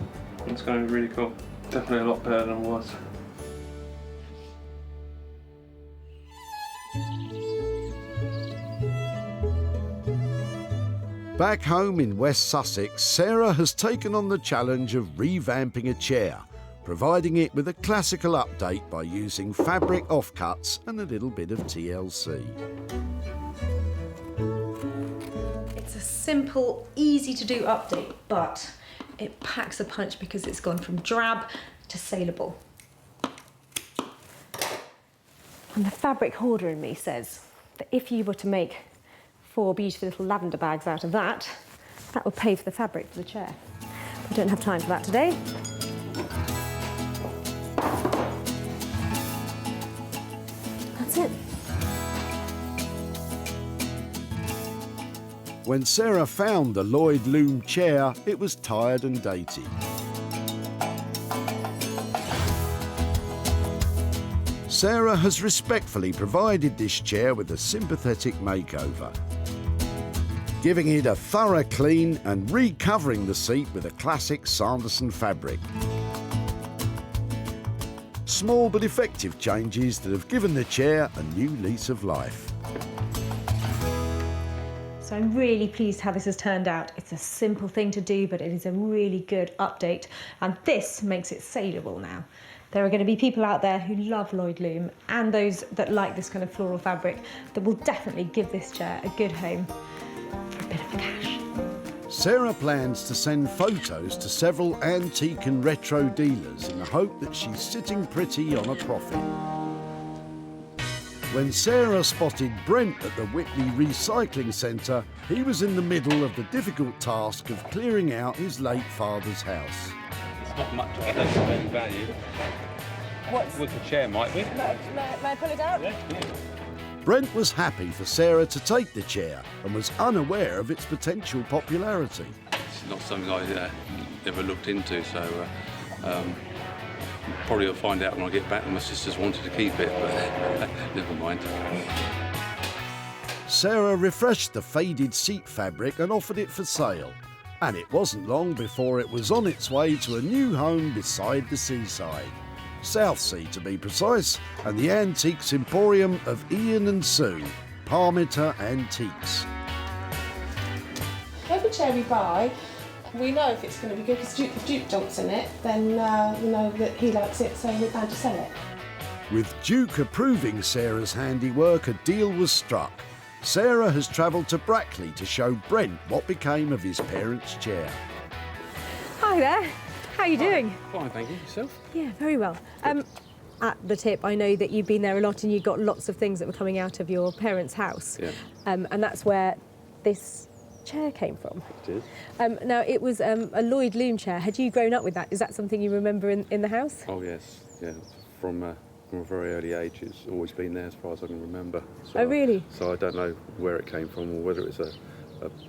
It's going to be really cool. Definitely a lot better than it was. Back home in West Sussex, Sarah has taken on the challenge of revamping a chair, providing it with a classical update by using fabric offcuts and a little bit of TLC. It's a simple, easy to do update, but it packs a punch because it's gone from drab to saleable. And the fabric hoarder in me says that if you were to make 4 beautiful little lavender bags out of that, that would pay for the fabric for the chair. We don't have time for that today. That's it. When Sarah found the Lloyd loom chair, it was tired and dated. Sarah has respectfully provided this chair with a sympathetic makeover, giving it a thorough clean and recovering the seat with a classic Sanderson fabric. Small but effective changes that have given the chair a new lease of life. So I'm really pleased how this has turned out. It's a simple thing to do, but it is a really good update. And this makes it saleable now. There are going to be people out there who love Lloyd loom and those that like this kind of floral fabric that will definitely give this chair a good home for a bit of cash. Sarah plans to send photos to several antique and retro dealers in the hope that she's sitting pretty on a profit. When Sarah spotted Brent at the Whitley Recycling Centre, he was in the middle of the difficult task of clearing out his late father's house. It's not much, I don't think, any value. What's... With the chair, might be. May I pull it out? Yeah. Brent was happy for Sarah to take the chair and was unaware of its potential popularity. It's not something I ever looked into, so probably I'll find out when I get back that my sisters wanted to keep it, but never mind. Sarah refreshed the faded seat fabric and offered it for sale. And it wasn't long before it was on its way to a new home beside the seaside. Southsea to be precise, and the Antiques Emporium of Ian and Sue, Parmiter Antiques. Every chair we buy, we know if it's going to be good because if Duke jumps in it, then we know that he likes it, so we're bound to sell it. With Duke approving Sarah's handiwork, a deal was struck. Sarah has travelled to Brackley to show Brent what became of his parents' chair. Hi there, how are you doing? Fine, thank you. Yourself? Yeah, very well. At the tip, I know that you've been there a lot and you got lots of things that were coming out of your parents' house. Yeah. And that's where this chair came from. It is. Now, it was a Lloyd loom chair. Had you grown up with that? Is that something you remember in the house? Oh, yes. Yeah, from a very early age, it's always been there as far as I can remember. So, oh, really? So I don't know where it came from or whether it's a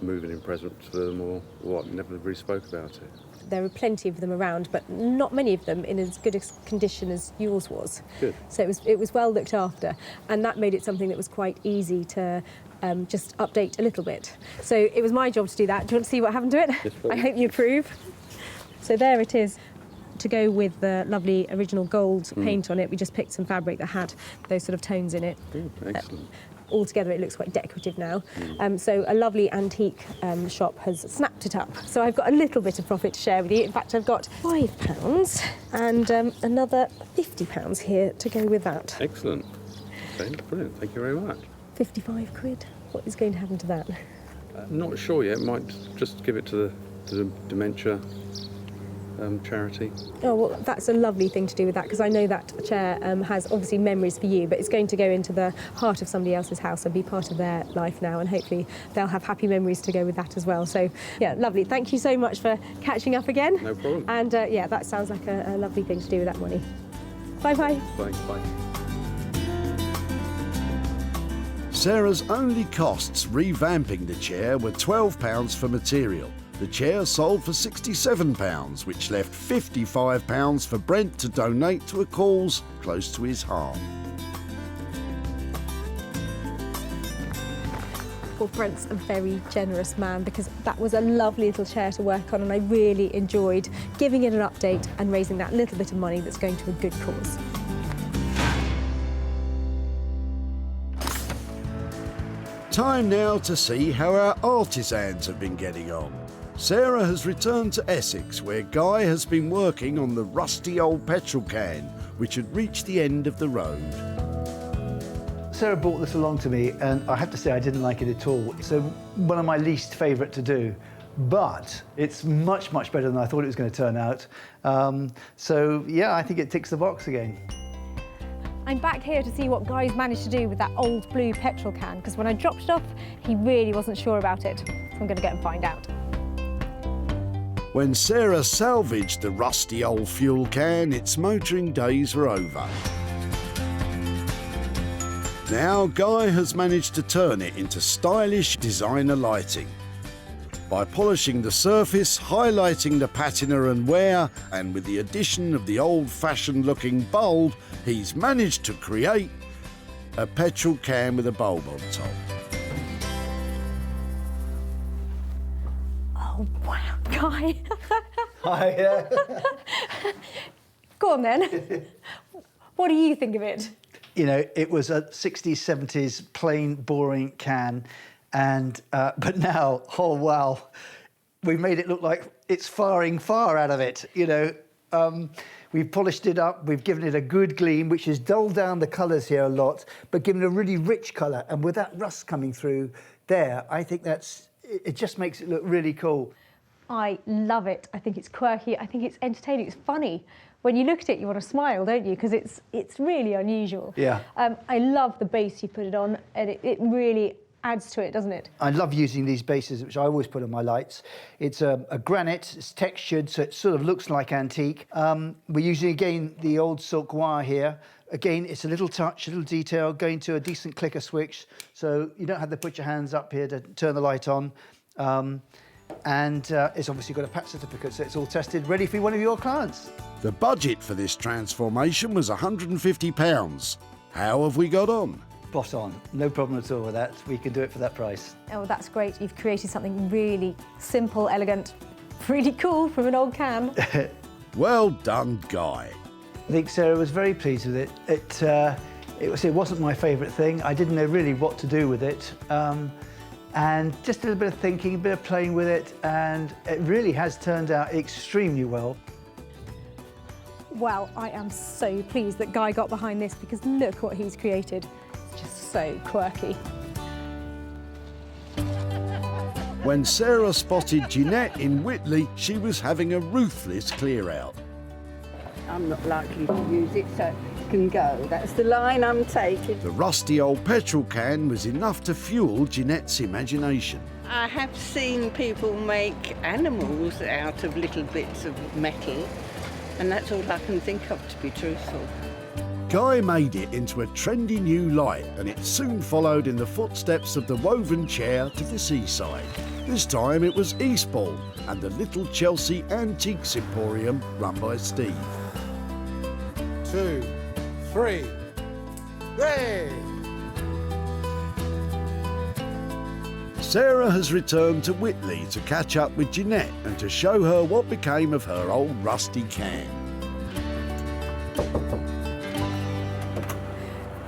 moving in present to them or what. Never really spoke about it. There are plenty of them around, but not many of them in as good a condition as yours was. Good. So it was well looked after, and that made it something that was quite easy to just update a little bit. So it was my job to do that. Do you want to see what happened to it? Yes, please. I hope you approve. So there it is. To go with the lovely original gold paint on it, we just picked some fabric that had those sort of tones in it. Good, excellent. Altogether, it looks quite decorative now. So a lovely antique shop has snapped it up. So I've got a little bit of profit to share with you. In fact, I've got £5 and another £50 here to go with that. Excellent. Okay, brilliant. Thank you very much. 55 quid. What is going to happen to that? Not sure yet. Might just give it to the dementia charity. Oh, well, that's a lovely thing to do with that, because I know that chair has obviously memories for you, but it's going to go into the heart of somebody else's house and be part of their life now, and hopefully they'll have happy memories to go with that as well. So, yeah, lovely. Thank you so much for catching up again. No problem. And, yeah, that sounds like a lovely thing to do with that money. Bye-bye. Thanks, bye. Sarah's only costs revamping the chair were £12 for material. The chair sold for £67, which left £55 for Brent to donate to a cause close to his heart. Well, Brent's a very generous man, because that was a lovely little chair to work on, and I really enjoyed giving it an update and raising that little bit of money that's going to a good cause. Time now to see how our artisans have been getting on. Sarah has returned to Essex, where Guy has been working on the rusty old petrol can, which had reached the end of the road. Sarah brought this along to me, and I have to say I didn't like it at all. It's one of my least favourite to do, but it's much, much better than I thought it was going to turn out. So, yeah, I think it ticks the box again. I'm back here to see what Guy's managed to do with that old blue petrol can, because when I dropped it off, he really wasn't sure about it. So I'm going to go and find out. When Sarah salvaged the rusty old fuel can, its motoring days were over. Now Guy has managed to turn it into stylish designer lighting. By polishing the surface, highlighting the patina and wear, and with the addition of the old-fashioned looking bulb, he's managed to create a petrol can with a bulb on top. Oh, wow, Guy. Hi. Go on then. What do you think of it? You know, it was a 60s, 70s plain, boring can, and but now, oh wow, we've made it look like it's firing far out of it. You know, we've polished it up, we've given it a good gleam, which has dulled down the colours here a lot, but given a really rich colour. And with that rust coming through there, I think it just makes it look really cool. I love it. I think it's quirky. I think it's entertaining. It's funny. When you look at it, you want to smile, don't you? Because it's really unusual. Yeah. I love the base you put it on, and it really adds to it, doesn't it? I love using these bases, which I always put on my lights. It's a granite, it's textured, so it sort of looks like antique. We're using, again, the old silk wire here. Again, it's a little touch, a little detail, going to a decent clicker switch, so you don't have to put your hands up here to turn the light on. And it's obviously got a patch certificate, so it's all tested, ready for one of your clients. The budget for this transformation was £150. How have we got on? Spot on. No problem at all with that. We can do it for that price. Oh, that's great. You've created something really simple, elegant, really cool from an old can. Well done, Guy. I think Sarah was very pleased with it. It wasn't my favourite thing. I didn't know really what to do with it. And just a little bit of thinking, a bit of playing with it, and it really has turned out extremely well. Well, I am so pleased that Guy got behind this, because look what he's created. It's just so quirky. When Sarah spotted Jeanette in Whitley, she was having a ruthless clear-out. I'm not likely to use it, so it can go. That's the line I'm taking. The rusty old petrol can was enough to fuel Jeanette's imagination. I have seen people make animals out of little bits of metal, and that's all I can think of, to be truthful. Guy made it into a trendy new light, and it soon followed in the footsteps of the woven chair to the seaside. This time it was Eastbourne and the Little Chelsea Antiques Emporium run by Steve. 2, 3, hey! Sarah has returned to Whitley to catch up with Jeanette and to show her what became of her old rusty can.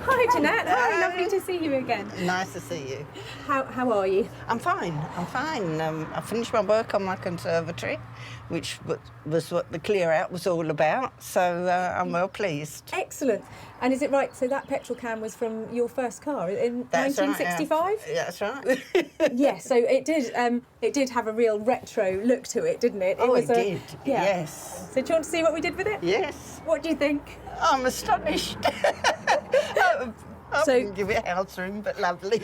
Hi Jeanette, hi, lovely to see you again. Nice to see you. How are you? I'm fine, I'm fine. I finished my work on my conservatory, which was what the clear out was all about, so I'm well pleased. Excellent. And is it right, so that petrol can was from your first car in 1965? Yeah, that's right. Yes, so it did have a real retro look to it, didn't it? It did, yeah. yes. So do you want to see what we did with it? Yes. What do you think? I'm astonished. I wouldn't give it house room, but lovely.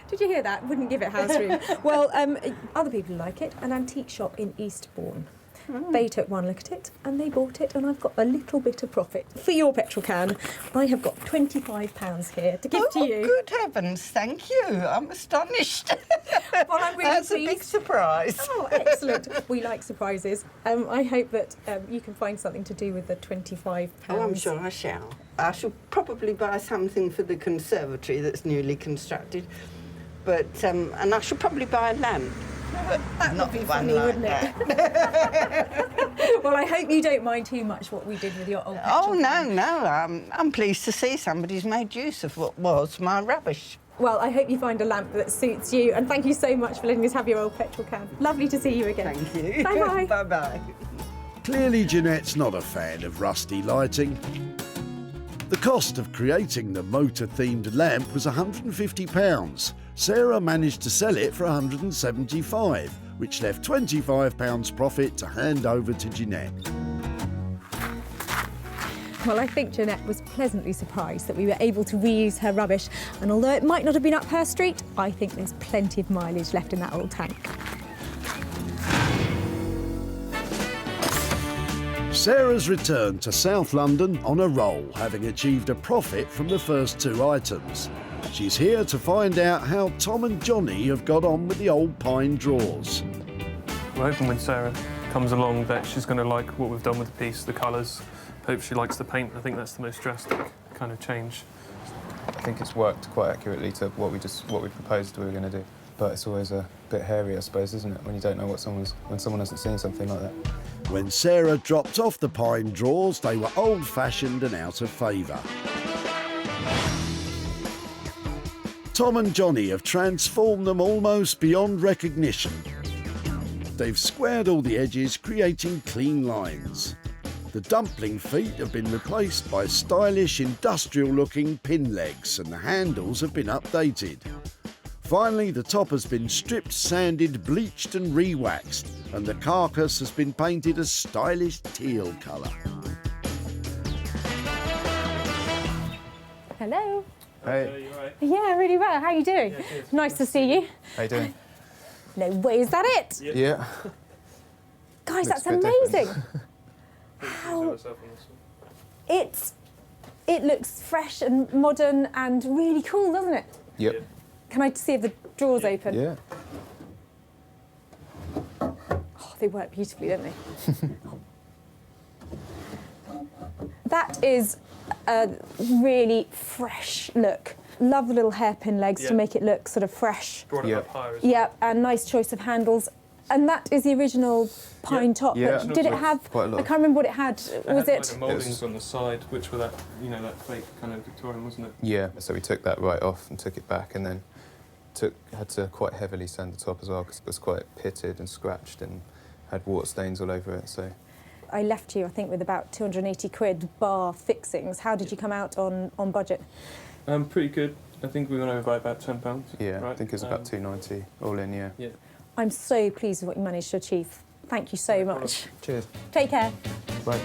Did you hear that? Wouldn't give it house room. Well, other people like it. An antique shop in Eastbourne. They took one look at it and they bought it, and I've got a little bit of profit. For your petrol can, I have got £25 here to give to you. Good heavens, thank you. I'm astonished. Well, I'm really That's pleased. a big surprise. Oh, excellent. We like surprises. I hope that you can find something to do with the £25. Oh, I'm sure I shall. I shall probably buy something for the conservatory that's newly constructed, but and I shall probably buy a lamp That Not would be one funny, like wouldn't it? Well, I hope you don't mind too much what we did with your old Oh, petrol can. no. I'm pleased to see somebody's made use of what was my rubbish. Well, I hope you find a lamp that suits you, and thank you so much for letting us have your old petrol can. Lovely to see you again. Thank you. Bye-bye. Bye-bye. Clearly, Jeanette's not a fan of rusty lighting. The cost of creating the motor-themed lamp was £150. Sarah managed to sell it for £175, which left £25 profit to hand over to Jeanette. Well, I think Jeanette was pleasantly surprised that we were able to reuse her rubbish, and although it might not have been up her street, I think there's plenty of mileage left in that old tank. Sarah's returned to South London on a roll, having achieved a profit from the first 2 items. She's here to find out how Tom and Johnny have got on with the old pine drawers. We're hoping when Sarah comes along that she's going to like what we've done with the piece, the colours. Hope she likes the paint. I think that's the most drastic kind of change. I think it's worked quite accurately to what we proposed we were going to do. But it's always a bit hairy, I suppose, isn't it, when you don't know when someone hasn't seen something like that. When Sarah dropped off the pine drawers, they were old-fashioned and out of favour. Tom and Johnny have transformed them almost beyond recognition. They've squared all the edges, creating clean lines. The dumpling feet have been replaced by stylish, industrial-looking pin legs, and the handles have been updated. Finally, the top has been stripped, sanded, bleached and re-waxed, and the carcass has been painted a stylish teal colour. Hello. Hey. Yeah, really well. How are you doing? Nice to see you. How you doing? No way, is that it? Yeah. Guys, Looks that's a bit amazing. different. How it looks fresh and modern and really cool, doesn't it? Yep. Can I see if the drawers open? Yeah. Oh, they work beautifully, don't they? That is a really fresh look. Love the little hairpin legs to make it look sort of fresh. Brought it up higher as well. Yeah, and nice choice of handles. And that is the original pine top. Yeah. But did it have? Quite a lot. I can't remember what it had. Was It it? had like the mouldings on the side, which were that, that fake kind of Victorian, wasn't it? Yeah, so we took that right off and took it back, and then had to quite heavily sand the top as well, because it was quite pitted and scratched and had water stains all over it, so. I left you, I think, with about 280 quid bar fixings. How did you come out on budget? Pretty good. I think we went over by about £10. Yeah, right? I think it was about 290 all in, yeah. I'm so pleased with what you managed to achieve. Thank you so much. Cheers. Take care. Bye.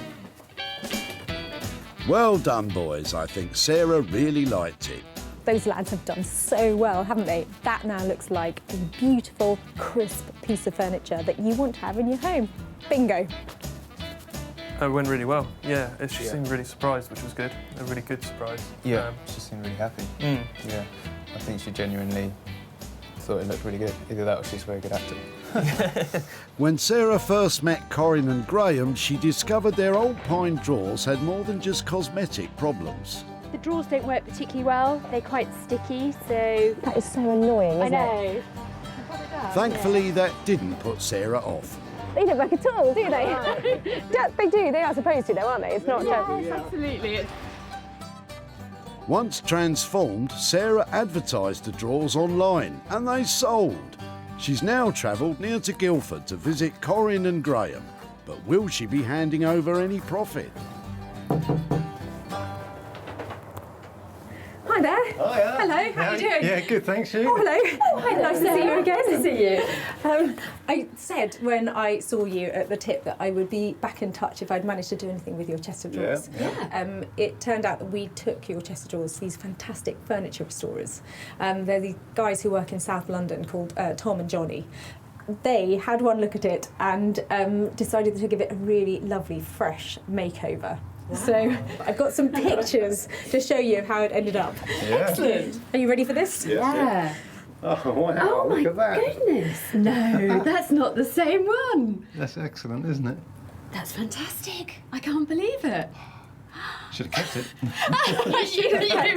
Well done, boys. I think Sarah really liked it. Those lads have done so well, haven't they? That now looks like a beautiful, crisp piece of furniture that you want to have in your home. Bingo. It went really well, yeah. She seemed really surprised, which was good. A really good surprise. Yeah, she seemed really happy. Yeah, I think she genuinely thought it looked really good. Either that or she's a very good actor. When Sarah first met Corinne and Graham, she discovered their old pine drawers had more than just cosmetic problems. The drawers don't work particularly well. They're quite sticky, so... That is so annoying, isn't I know. it? Thankfully, that didn't put Sarah off. They don't work at all, do they? Yeah, they do. They are supposed to, though, aren't they? It's not Yes, absolutely. Once transformed, Sarah advertised the drawers online, and they sold. She's now travelled near to Guildford to visit Corinne and Graham. But will she be handing over any profit? Hi there. Oh, yeah. Hello, how are you doing? Yeah, good, thanks, you. Oh, hello. Hi, nice to see you again. Nice to see you. I said when I saw you at the tip that I would be back in touch if I'd managed to do anything with your chest of drawers. Yeah. It turned out that we took your chest of drawers to these fantastic furniture restorers. They're the guys who work in South London called Tom and Johnny. They had one look at it and decided to give it a really lovely, fresh makeover. Wow. So I've got some pictures to show you of how it ended up. Yeah. Excellent. Are you ready for this? Yeah. Oh, wow, Oh my look at that. goodness. No, that's not the same one. That's excellent, isn't it? That's fantastic. I can't believe it. Should have kept it. You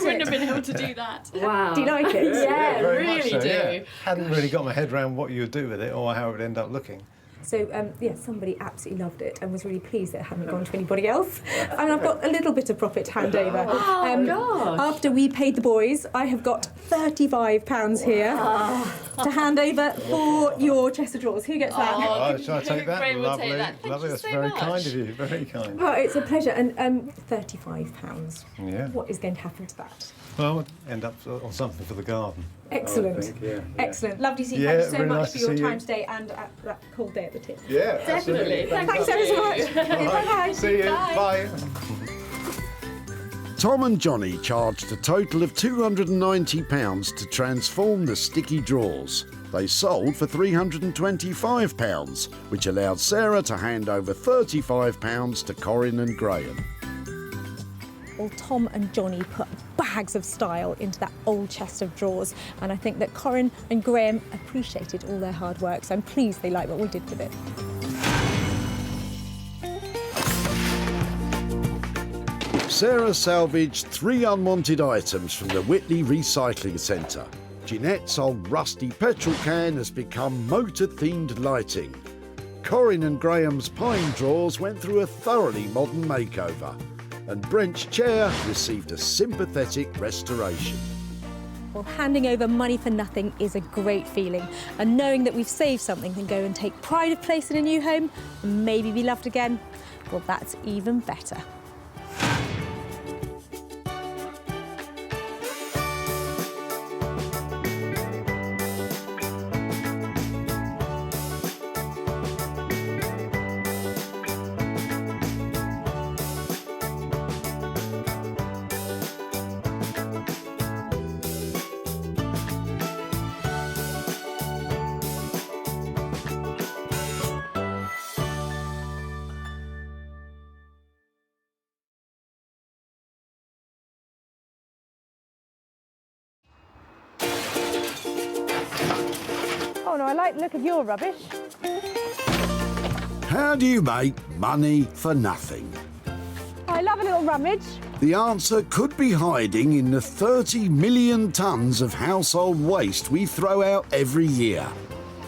wouldn't have been able to do that. Wow. Do you like it? Yeah, very really much so, do. yeah. Hadn't really got my head around what you would do with it or how it would end up looking. So, yeah, somebody absolutely loved it and was really pleased that it hadn't gone to anybody else. And I've got a little bit of profit to hand over. gosh. After we paid the boys, I have got £35 here to hand over for your chest of drawers. Who gets that? Oh, shall I take that? Graham will Lovely, take that. Thank lovely. you That's so very much. kind of you. Very kind. Well, it's a pleasure. And £35. Yeah. What is going to happen to that? Well, we'll end up on something for the garden. Excellent. I think, yeah. Excellent. Lovely to see you. Yeah, Thank you so very much nice for to your see time you. today and at that cold day at the tip. Yeah, Definitely. Thanks ever so much. Bye-bye. See you. Bye. Tom and Johnny charged a total of £290 to transform the sticky drawers. They sold for £325, which allowed Sarah to hand over £35 to Corinne and Graham. Well, Tom and Johnny put bags of style into that old chest of drawers, and I think that Corinne and Graham appreciated all their hard work, so I'm pleased they like what we did with it. Sarah salvaged 3 unwanted items from the Whitley Recycling Centre. Jeanette's old rusty petrol can has become motor-themed lighting. Corinne and Graham's pine drawers went through a thoroughly modern makeover. And Brent's chair received a sympathetic restoration. Well, handing over money for nothing is a great feeling, and knowing that we've saved something can go and take pride of place in a new home and maybe be loved again, well, that's even better. Oh no, I like the look of your rubbish. How do you make money for nothing? I love a little rummage. The answer could be hiding in the 30 million tonnes of household waste we throw out every year.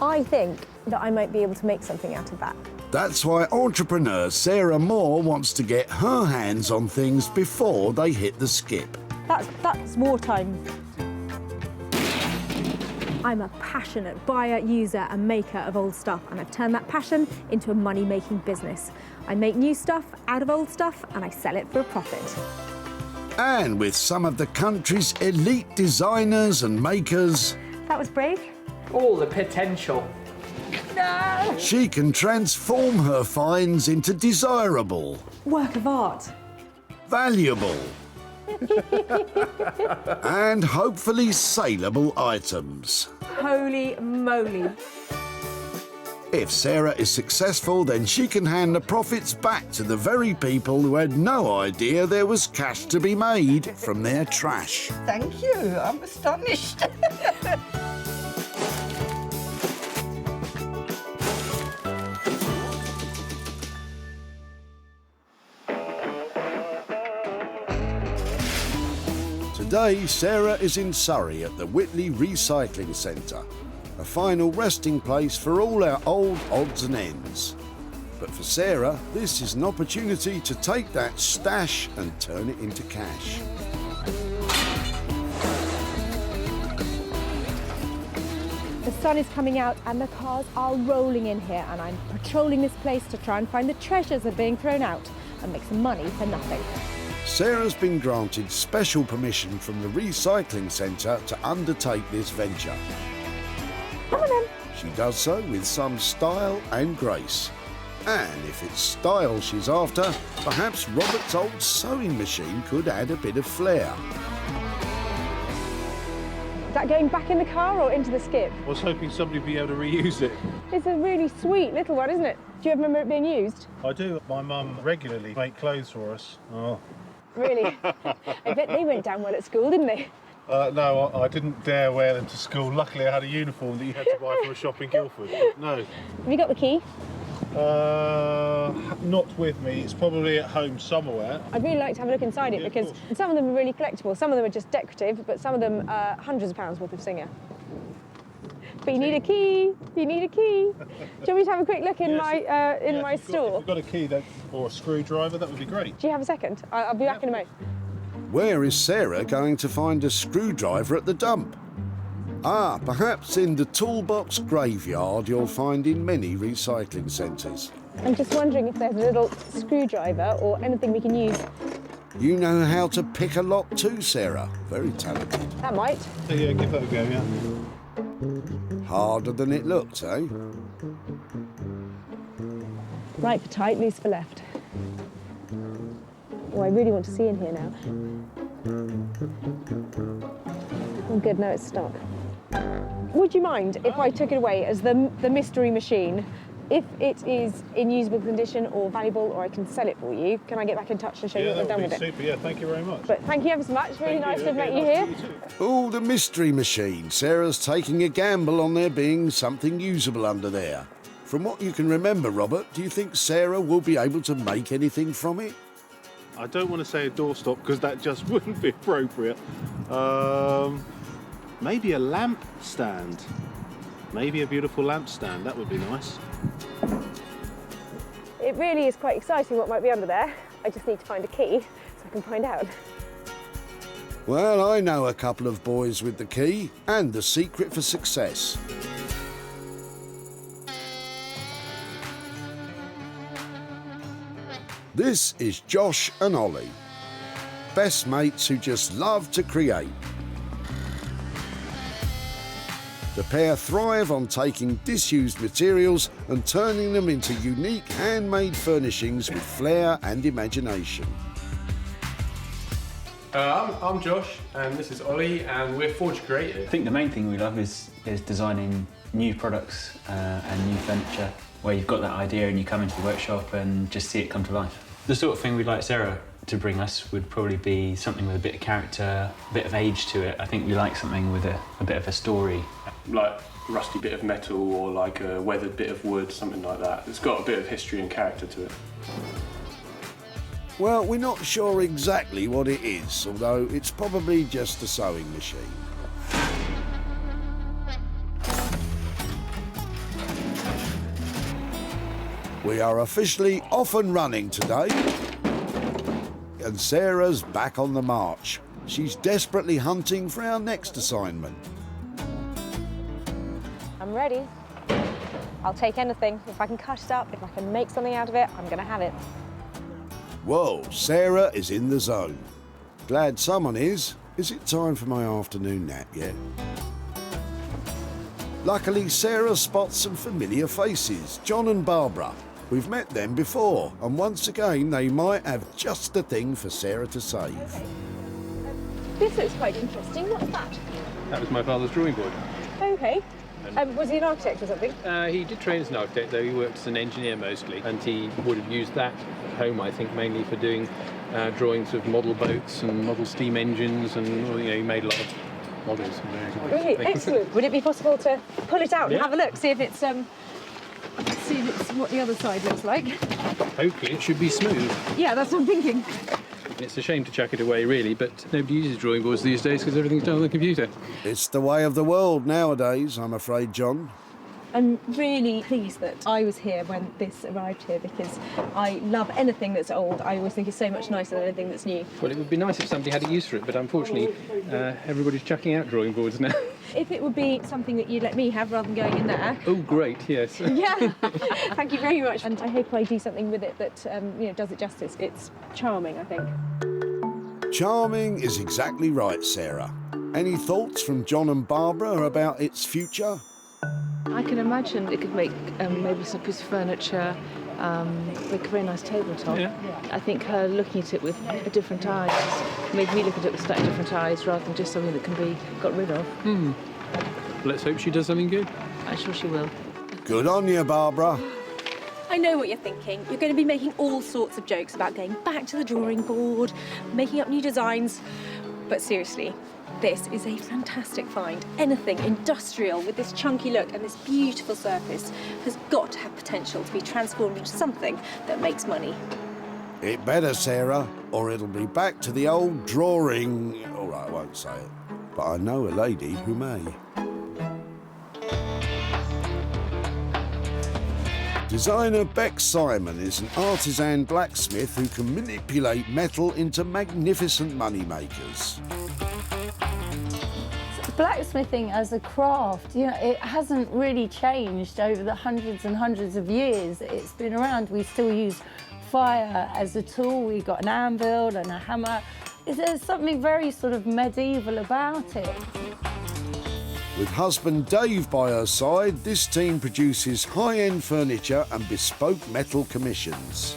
I think that I might be able to make something out of that. That's why entrepreneur Sarah Moore wants to get her hands on things before they hit the skip. That's wartime. I'm a passionate buyer, user and maker of old stuff, and I've turned that passion into a money-making business. I make new stuff out of old stuff and I sell it for a profit. And with some of the country's elite designers and makers, That was brave. All the potential. No! she can transform her finds into desirable, Work of art. valuable, and hopefully saleable items. Holy moly. If Sarah is successful, then she can hand the profits back to the very people who had no idea there was cash to be made from their trash. Thank you. I'm astonished. Today, Sarah is in Surrey at the Whitley Recycling Centre, a final resting place for all our old odds and ends. But for Sarah, this is an opportunity to take that stash and turn it into cash. The sun is coming out and the cars are rolling in here, and I'm patrolling this place to try and find the treasures that are being thrown out and make some money for nothing. Sarah's been granted special permission from the recycling centre to undertake this venture. Come on then. She does so with some style and grace. And if it's style she's after, perhaps Robert's old sewing machine could add a bit of flair. Is that going back in the car or into the skip? I was hoping somebody would be able to reuse it. It's a really sweet little one, isn't it? Do you ever remember it being used? I do. My mum regularly make clothes for us. Oh. Really? I bet they went down well at school, didn't they? No, I didn't dare wear them to school. Luckily, I had a uniform that you had to buy from a shop in Guildford. No. Have you got the key? Not with me. It's probably at home somewhere. I'd really like to have a look inside it because some of them are really collectible, some of them are just decorative, but some of them are hundreds of pounds worth of Singer. But you need a key. You need a key. Do you want me to have a quick look in my store? If you've got a key or a screwdriver, that would be great. Do you have a second? I'll be back in a moment. Where is Sarah going to find a screwdriver at the dump? Ah, perhaps in the toolbox graveyard you'll find in many recycling centres. I'm just wondering if there's a little screwdriver or anything we can use. You know how to pick a lock too, Sarah. Very talented. That might. Yeah, give that a go, yeah. Harder than it looks, eh? Right for tight, loose for left. Oh, I really want to see in here now. Oh, good, no, it's stuck. Would you mind if I took it away as the mystery machine? If it is in usable condition or valuable, or I can sell it for you, can I get back in touch and show you what I've done with it? Super, yeah, thank you very much. But thank you ever so much, really nice to have met you here. Oh, the mystery machine. Sarah's taking a gamble on there being something usable under there. From what you can remember, Robert, do you think Sarah will be able to make anything from it? I don't want to say a doorstop because that just wouldn't be appropriate. Maybe a lamp stand. Maybe a beautiful lamp stand, that would be nice. It really is quite exciting what might be under there. I just need to find a key so I can find out. Well, I know a couple of boys with the key and the secret for success. This is Josh and Ollie, best mates who just love to create. The pair thrive on taking disused materials and turning them into unique handmade furnishings with flair and imagination. I'm Josh and this is Ollie and we're Forge Creative. I think the main thing we love is designing new products and new furniture where you've got that idea and you come into the workshop and just see it come to life. The sort of thing we'd like Sarah to bring us would probably be something with a bit of character, a bit of age to it. I think we like something with a bit of a story. Like a rusty bit of metal or like a weathered bit of wood, something like that. It's got a bit of history and character to it. Well, we're not sure exactly what it is, although it's probably just a sewing machine. We are officially off and running today, and Sarah's back on the march. She's desperately hunting for our next assignment. I'm ready. I'll take anything. If I can cut it up, if I can make something out of it, I'm going to have it. Whoa, Sarah is in the zone. Glad someone is. Is it time for my afternoon nap yet? Luckily, Sarah spots some familiar faces, John and Barbara. We've met them before, and once again, they might have just the thing for Sarah to save. This looks quite interesting. What's that? That was my father's drawing board. Okay. Was he an architect or something? He did train as an architect, though he worked as an engineer mostly, and he would have used that at home, I think, mainly for doing drawings of model boats and model steam engines, and he made a lot of models. Really excellent. Would it be possible to pull it out and have a look, see if it's what the other side looks like? Hopefully, it should be smooth. Yeah, that's what I'm thinking. It's a shame to chuck it away, really, but nobody uses drawing boards these days because everything's done on the computer. It's the way of the world nowadays, I'm afraid, John. I'm really pleased that I was here when this arrived here because I love anything that's old. I always think it's so much nicer than anything that's new. Well, it would be nice if somebody had a use for it, but unfortunately, everybody's chucking out drawing boards now. If it would be something that you'd let me have rather than going in there. Oh, great, yes. Yeah, thank you very much. And I hope I do something with it that does it justice. It's charming, I think. Charming is exactly right, Sarah. Any thoughts from John and Barbara about its future? I can imagine it could make maybe some piece of furniture, make a very nice tabletop. Yeah. I think her looking at it with different eyes made me look at it with slightly different eyes rather than just something that can be got rid of. Let's hope she does something good. I'm sure she will. Good on you, Barbara. I know what you're thinking. You're going to be making all sorts of jokes about going back to the drawing board, making up new designs. But seriously, this is a fantastic find. Anything industrial with this chunky look and this beautiful surface has got to have potential to be transformed into something that makes money. It better, Sarah, or it'll be back to the old drawing. All right, I won't say it, but I know a lady who may. Designer Beck Simon is an artisan blacksmith who can manipulate metal into magnificent money makers. Blacksmithing as a craft, you know, it hasn't really changed over the hundreds and hundreds of years it's been around. We still use fire as a tool. We've got an anvil and a hammer. There's something very sort of medieval about it. With husband Dave by her side, this team produces high-end furniture and bespoke metal commissions.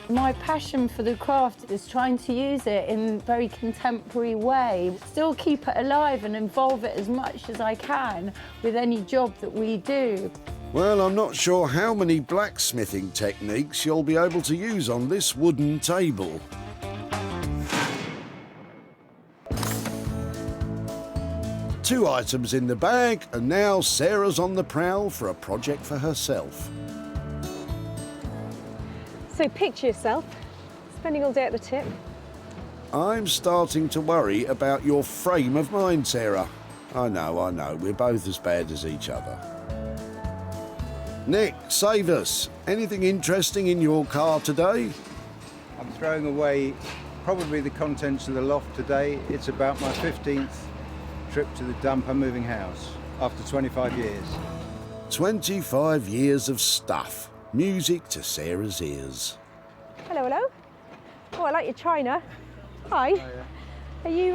My passion for the craft is trying to use it in a very contemporary way, still keep it alive and involve it as much as I can with any job that we do. Well, I'm not sure how many blacksmithing techniques you'll be able to use on this wooden table. Two items in the bag, and now Sarah's on the prowl for a project for herself. So picture yourself spending all day at the tip. I'm starting to worry about your frame of mind, Sarah. I know, we're both as bad as each other. Nick, save us. Anything interesting in your car today? I'm throwing away probably the contents of the loft today. It's about my 15th trip to the dump. I'm moving house after 25 years. 25 years of stuff. Music to Sarah's ears. Hello, hello. Oh, I like your china. Hi. Are you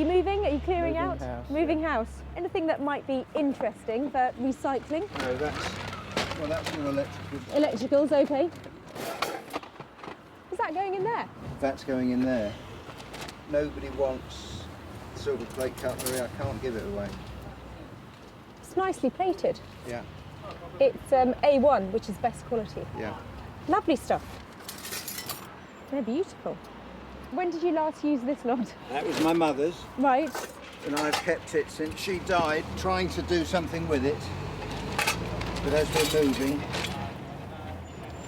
moving? Are you clearing out? Moving house. Anything that might be interesting for recycling? No, that's an electrical. Electricals, okay. Is that going in there? That's going in there. Nobody wants silver plate cutlery. I can't give it away. It's nicely plated. Yeah. It's A1, which is best quality. Yeah. Lovely stuff. They're beautiful. When did you last use this lot? That was my mother's. Right. And I've kept it since she died, trying to do something with it. But as we're moving,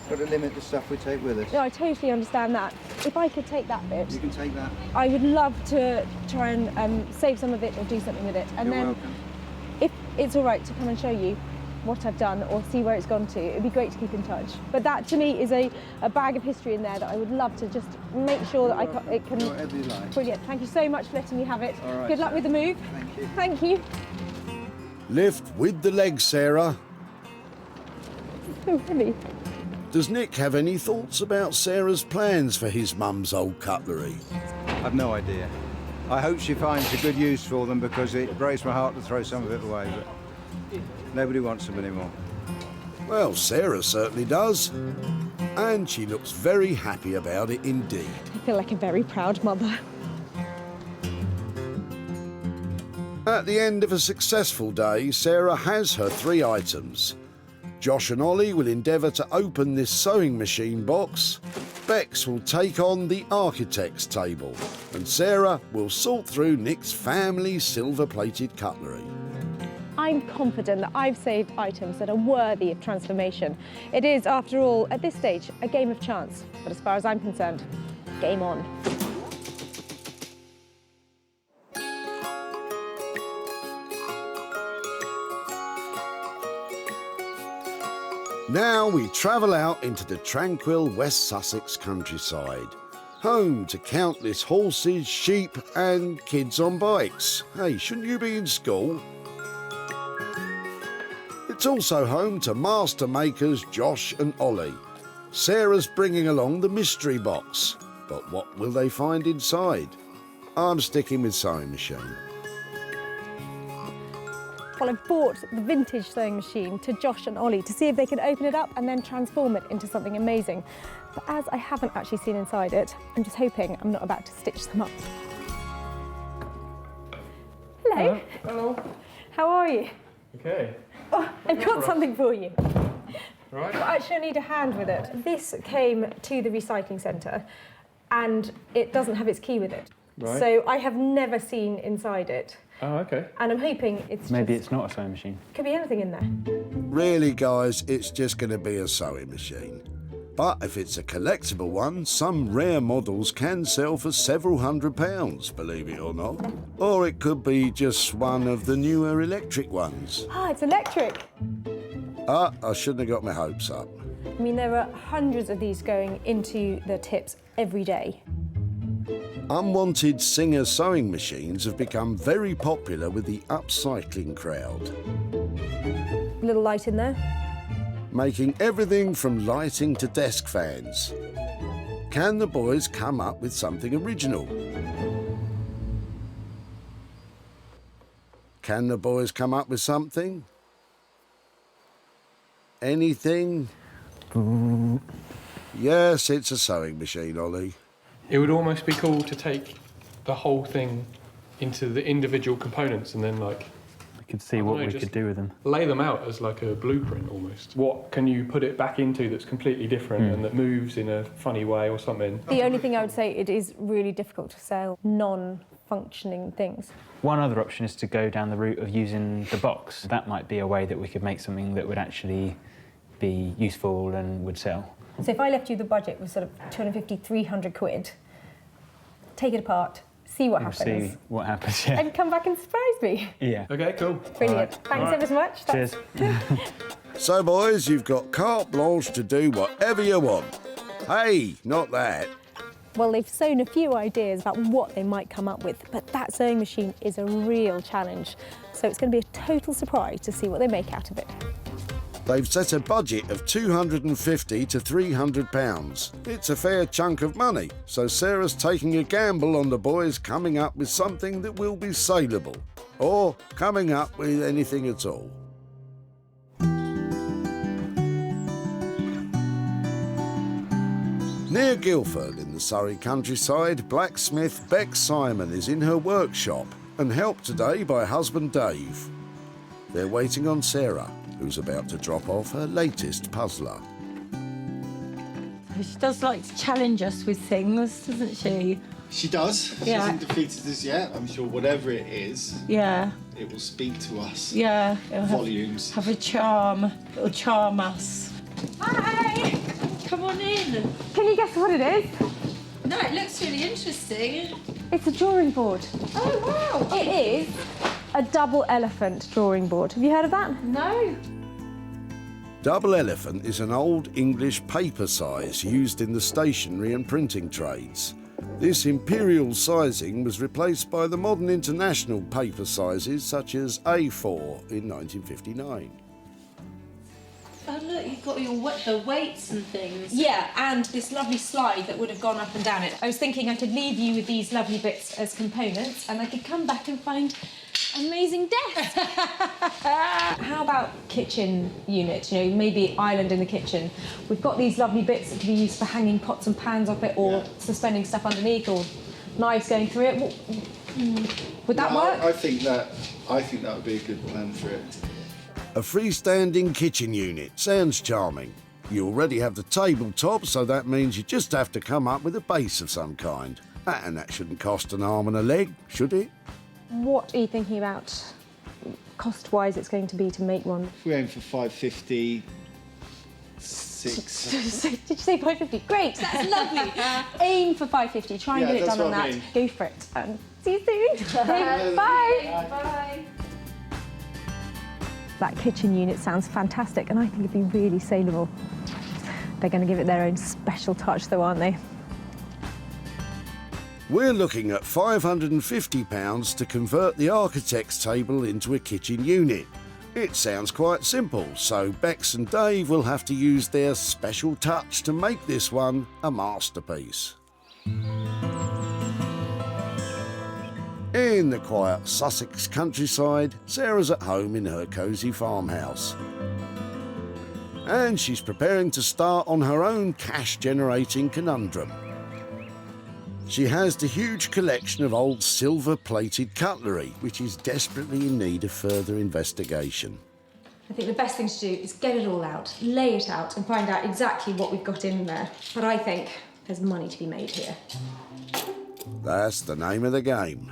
got to limit the stuff we take with us. No, I totally understand that. If I could take that bit, You can take that. I would love to try and save some of it or do something with it. And You're then, welcome. if it's all right to come and show you what I've done or see where it's gone to, it'd be great to keep in touch. But that to me is a bag of history in there that I would love to just make sure that it can. Whatever you like. Brilliant. Thank you so much for letting me have it. All right, Good luck with the move. Thank you. Thank you. Lift with the legs, Sarah. So heavy. Does Nick have any thoughts about Sarah's plans for his mum's old cutlery? I've no idea. I hope she finds a good use for them because it breaks my heart to throw some of it away, but nobody wants them anymore. Well, Sarah certainly does. And she looks very happy about it indeed. I feel like a very proud mother. At the end of a successful day, Sarah has her 3 items. Josh and Ollie will endeavour to open this sewing machine box. Bex will take on the architect's table. And Sarah will sort through Nick's family silver-plated cutlery. I'm confident that I've saved items that are worthy of transformation. It is, after all, at this stage, a game of chance. But as far as I'm concerned, game on. Now we travel out into the tranquil West Sussex countryside, home to countless horses, sheep and kids on bikes. Hey, shouldn't you be in school? It's also home to master makers Josh and Ollie. Sarah's bringing along the mystery box, but what will they find inside? I'm sticking with sewing machine. Well, I've bought the vintage sewing machine to Josh and Ollie to see if they can open it up and then transform it into something amazing. But as I haven't actually seen inside it, I'm just hoping I'm not about to stitch them up. Hello. Hello. How are you? Okay. Oh, I've got something for you. Right. Well, actually, I need a hand with it. This came to the recycling centre and it doesn't have its key with it. Right. So I have never seen inside it. Oh, okay. And I'm hoping it's Maybe just... it's not a sewing machine. Could be anything in there. Really, guys, it's just going to be a sewing machine. But if it's a collectible one, some rare models can sell for several £100s, believe it or not. Or it could be just one of the newer electric ones. Ah, it's electric. Ah, I shouldn't have got my hopes up. I mean, there are hundreds of these going into the tips every day. Unwanted Singer sewing machines have become very popular with the upcycling crowd. A little light in there. Making everything from lighting to desk fans. Can the boys come up with something original? Can the boys come up with something? Anything? Yes, it's a sewing machine, Ollie. It would almost be cool to take the whole thing into the individual components and then, like, We could see what we could do with them. lay them out as like a blueprint almost. What can you put it back into that's completely different and that moves in a funny way or something? The only thing I would say, it is really difficult to sell non-functioning things. One other option is to go down the route of using the box. That might be a way that we could make something that would actually be useful and would sell. So if I left you the budget with sort of 250, 300 quid, take it apart, see what We'll happens. see what happens, yeah. And come back and surprise me. Yeah. Okay, cool. Brilliant. Thanks ever so much. Cheers. So, boys, you've got carte blanche to do whatever you want. Hey, not that. Well, they've sown a few ideas about what they might come up with, but that sewing machine is a real challenge. So it's going to be a total surprise to see what they make out of it. They've set a budget of £250 to £300. It's a fair chunk of money, so Sarah's taking a gamble on the boys coming up with something that will be saleable, or coming up with anything at all. Near Guildford in the Surrey countryside, blacksmith Beck Simon is in her workshop and helped today by husband Dave. They're waiting on Sarah, who's about to drop off her latest puzzler. She does like to challenge us with things, doesn't she? She does. She Yeah. hasn't defeated us yet. I'm sure whatever it is, Yeah. it will speak to us. Yeah. It'll Volumes. Have a charm. It'll charm us. Hi! Come on in. Can you guess what it is? No, it looks really interesting. It's a drawing board. Oh, wow! It is a double elephant drawing board. Have you heard of that? No. Double elephant is an old English paper size used in the stationery and printing trades. This imperial sizing was replaced by the modern international paper sizes such as A4 in 1959. Oh, look, you've got the weights and things. Yeah, and this lovely slide that would have gone up and down it. I was thinking I could leave you with these lovely bits as components and I could come back and find amazing desk. How about kitchen unit? You know, maybe island in the kitchen. We've got these lovely bits that can be used for hanging pots and pans off it or suspending stuff underneath or knives going through it. Would that work? I think that would be a good plan for it. A freestanding kitchen unit sounds charming. You already have the tabletop, so that means you just have to come up with a base of some kind. And that shouldn't cost an arm and a leg, should it? What are you thinking about cost-wise it's going to be to make one? If we aim for 550, 6. Did you say 550? Great, that's lovely. Aim for 550, try and Yeah, get it that's done on what I that. mean. Go for it. And see you soon. Okay, bye. Bye. That kitchen unit sounds fantastic and I think it'd be really saleable. They're going to give it their own special touch though, aren't they? We're looking at £550 to convert the architect's table into a kitchen unit. It sounds quite simple, so Bex and Dave will have to use their special touch to make this one a masterpiece. In the quiet Sussex countryside, Sarah's at home in her cosy farmhouse. And she's preparing to start on her own cash-generating conundrum. She has the huge collection of old silver-plated cutlery, which is desperately in need of further investigation. I think the best thing to do is get it all out, lay it out and find out exactly what we've got in there. But I think there's money to be made here. That's the name of the game.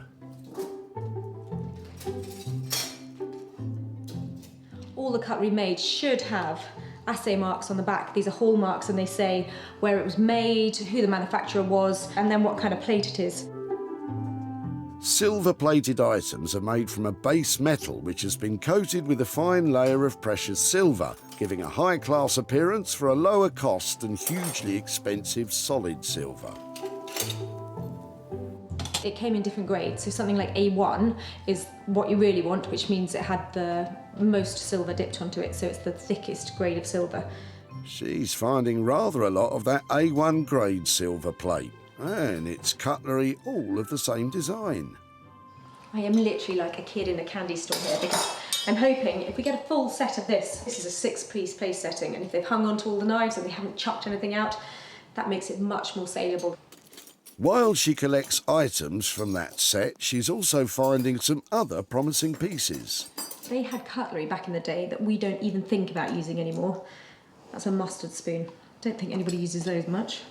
All the cutlery made should have assay marks on the back. These are hallmarks, and they say where it was made, who the manufacturer was, and then what kind of plate it is. Silver-plated items are made from a base metal which has been coated with a fine layer of precious silver, giving a high-class appearance for a lower cost than hugely expensive solid silver. It came in different grades, so something like A1 is what you really want, which means it had the most silver dipped onto it, so it's the thickest grade of silver. She's finding rather a lot of that A1 grade silver plate, and it's cutlery all of the same design. I am literally like a kid in a candy store here, because I'm hoping if we get a full set of this is a 6-piece place setting, and if they've hung onto all the knives and they haven't chucked anything out, that makes it much more saleable. While she collects items from that set, she's also finding some other promising pieces. They had cutlery back in the day that we don't even think about using anymore. That's a mustard spoon. Don't think anybody uses those much.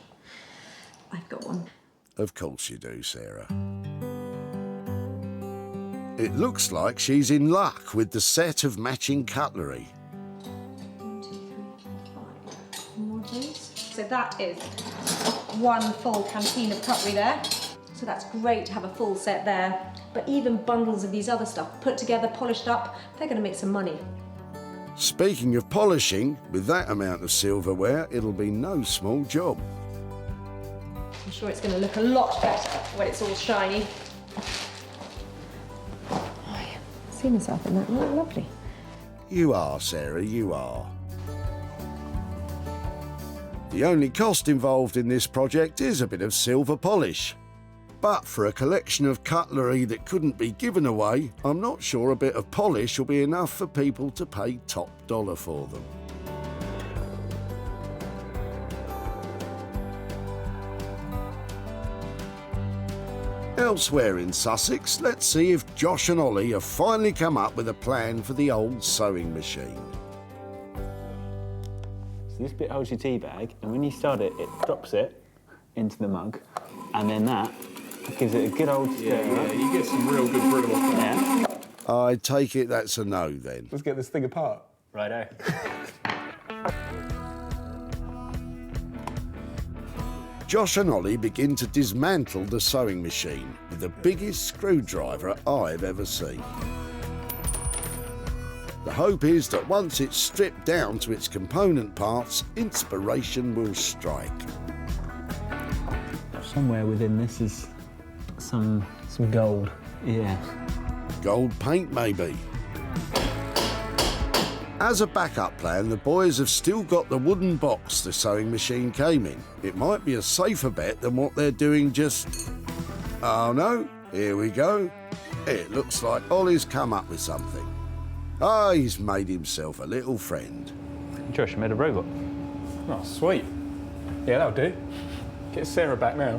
I've got one. Of course you do, Sarah. It looks like she's in luck with the set of matching cutlery. 1, 2, 3, 4, 5. More of those. So that is one full canteen of cutlery there. So that's great to have a full set there. But even bundles of these other stuff, put together, polished up, they're going to make some money. Speaking of polishing, with that amount of silverware, it'll be no small job. I'm sure it's going to look a lot better when it's all shiny. Oh, yeah. I see myself in that. Oh, lovely. You are, Sarah, you are. The only cost involved in this project is a bit of silver polish. But for a collection of cutlery that couldn't be given away, I'm not sure a bit of polish will be enough for people to pay top dollar for them. Elsewhere in Sussex, let's see if Josh and Ollie have finally come up with a plan for the old sewing machine. So this bit holds your tea bag, and when you start it, it drops it into the mug, and then that gives it a good old stir. Yeah, you get some real good brittle effect. Yeah. I take it that's a no then. Let's get this thing apart. Righto. Josh and Ollie begin to dismantle the sewing machine with the biggest screwdriver I've ever seen. The hope is that once it's stripped down to its component parts, inspiration will strike. Somewhere within this is some gold. Yeah. Gold paint, maybe. As a backup plan, the boys have still got the wooden box the sewing machine came in. It might be a safer bet than what they're doing just... Oh no, here we go. It looks like Ollie's come up with something. Ah, he's made himself a little friend. Josh, I made a robot. Oh, sweet. Yeah, that'll do. Get Sarah back now.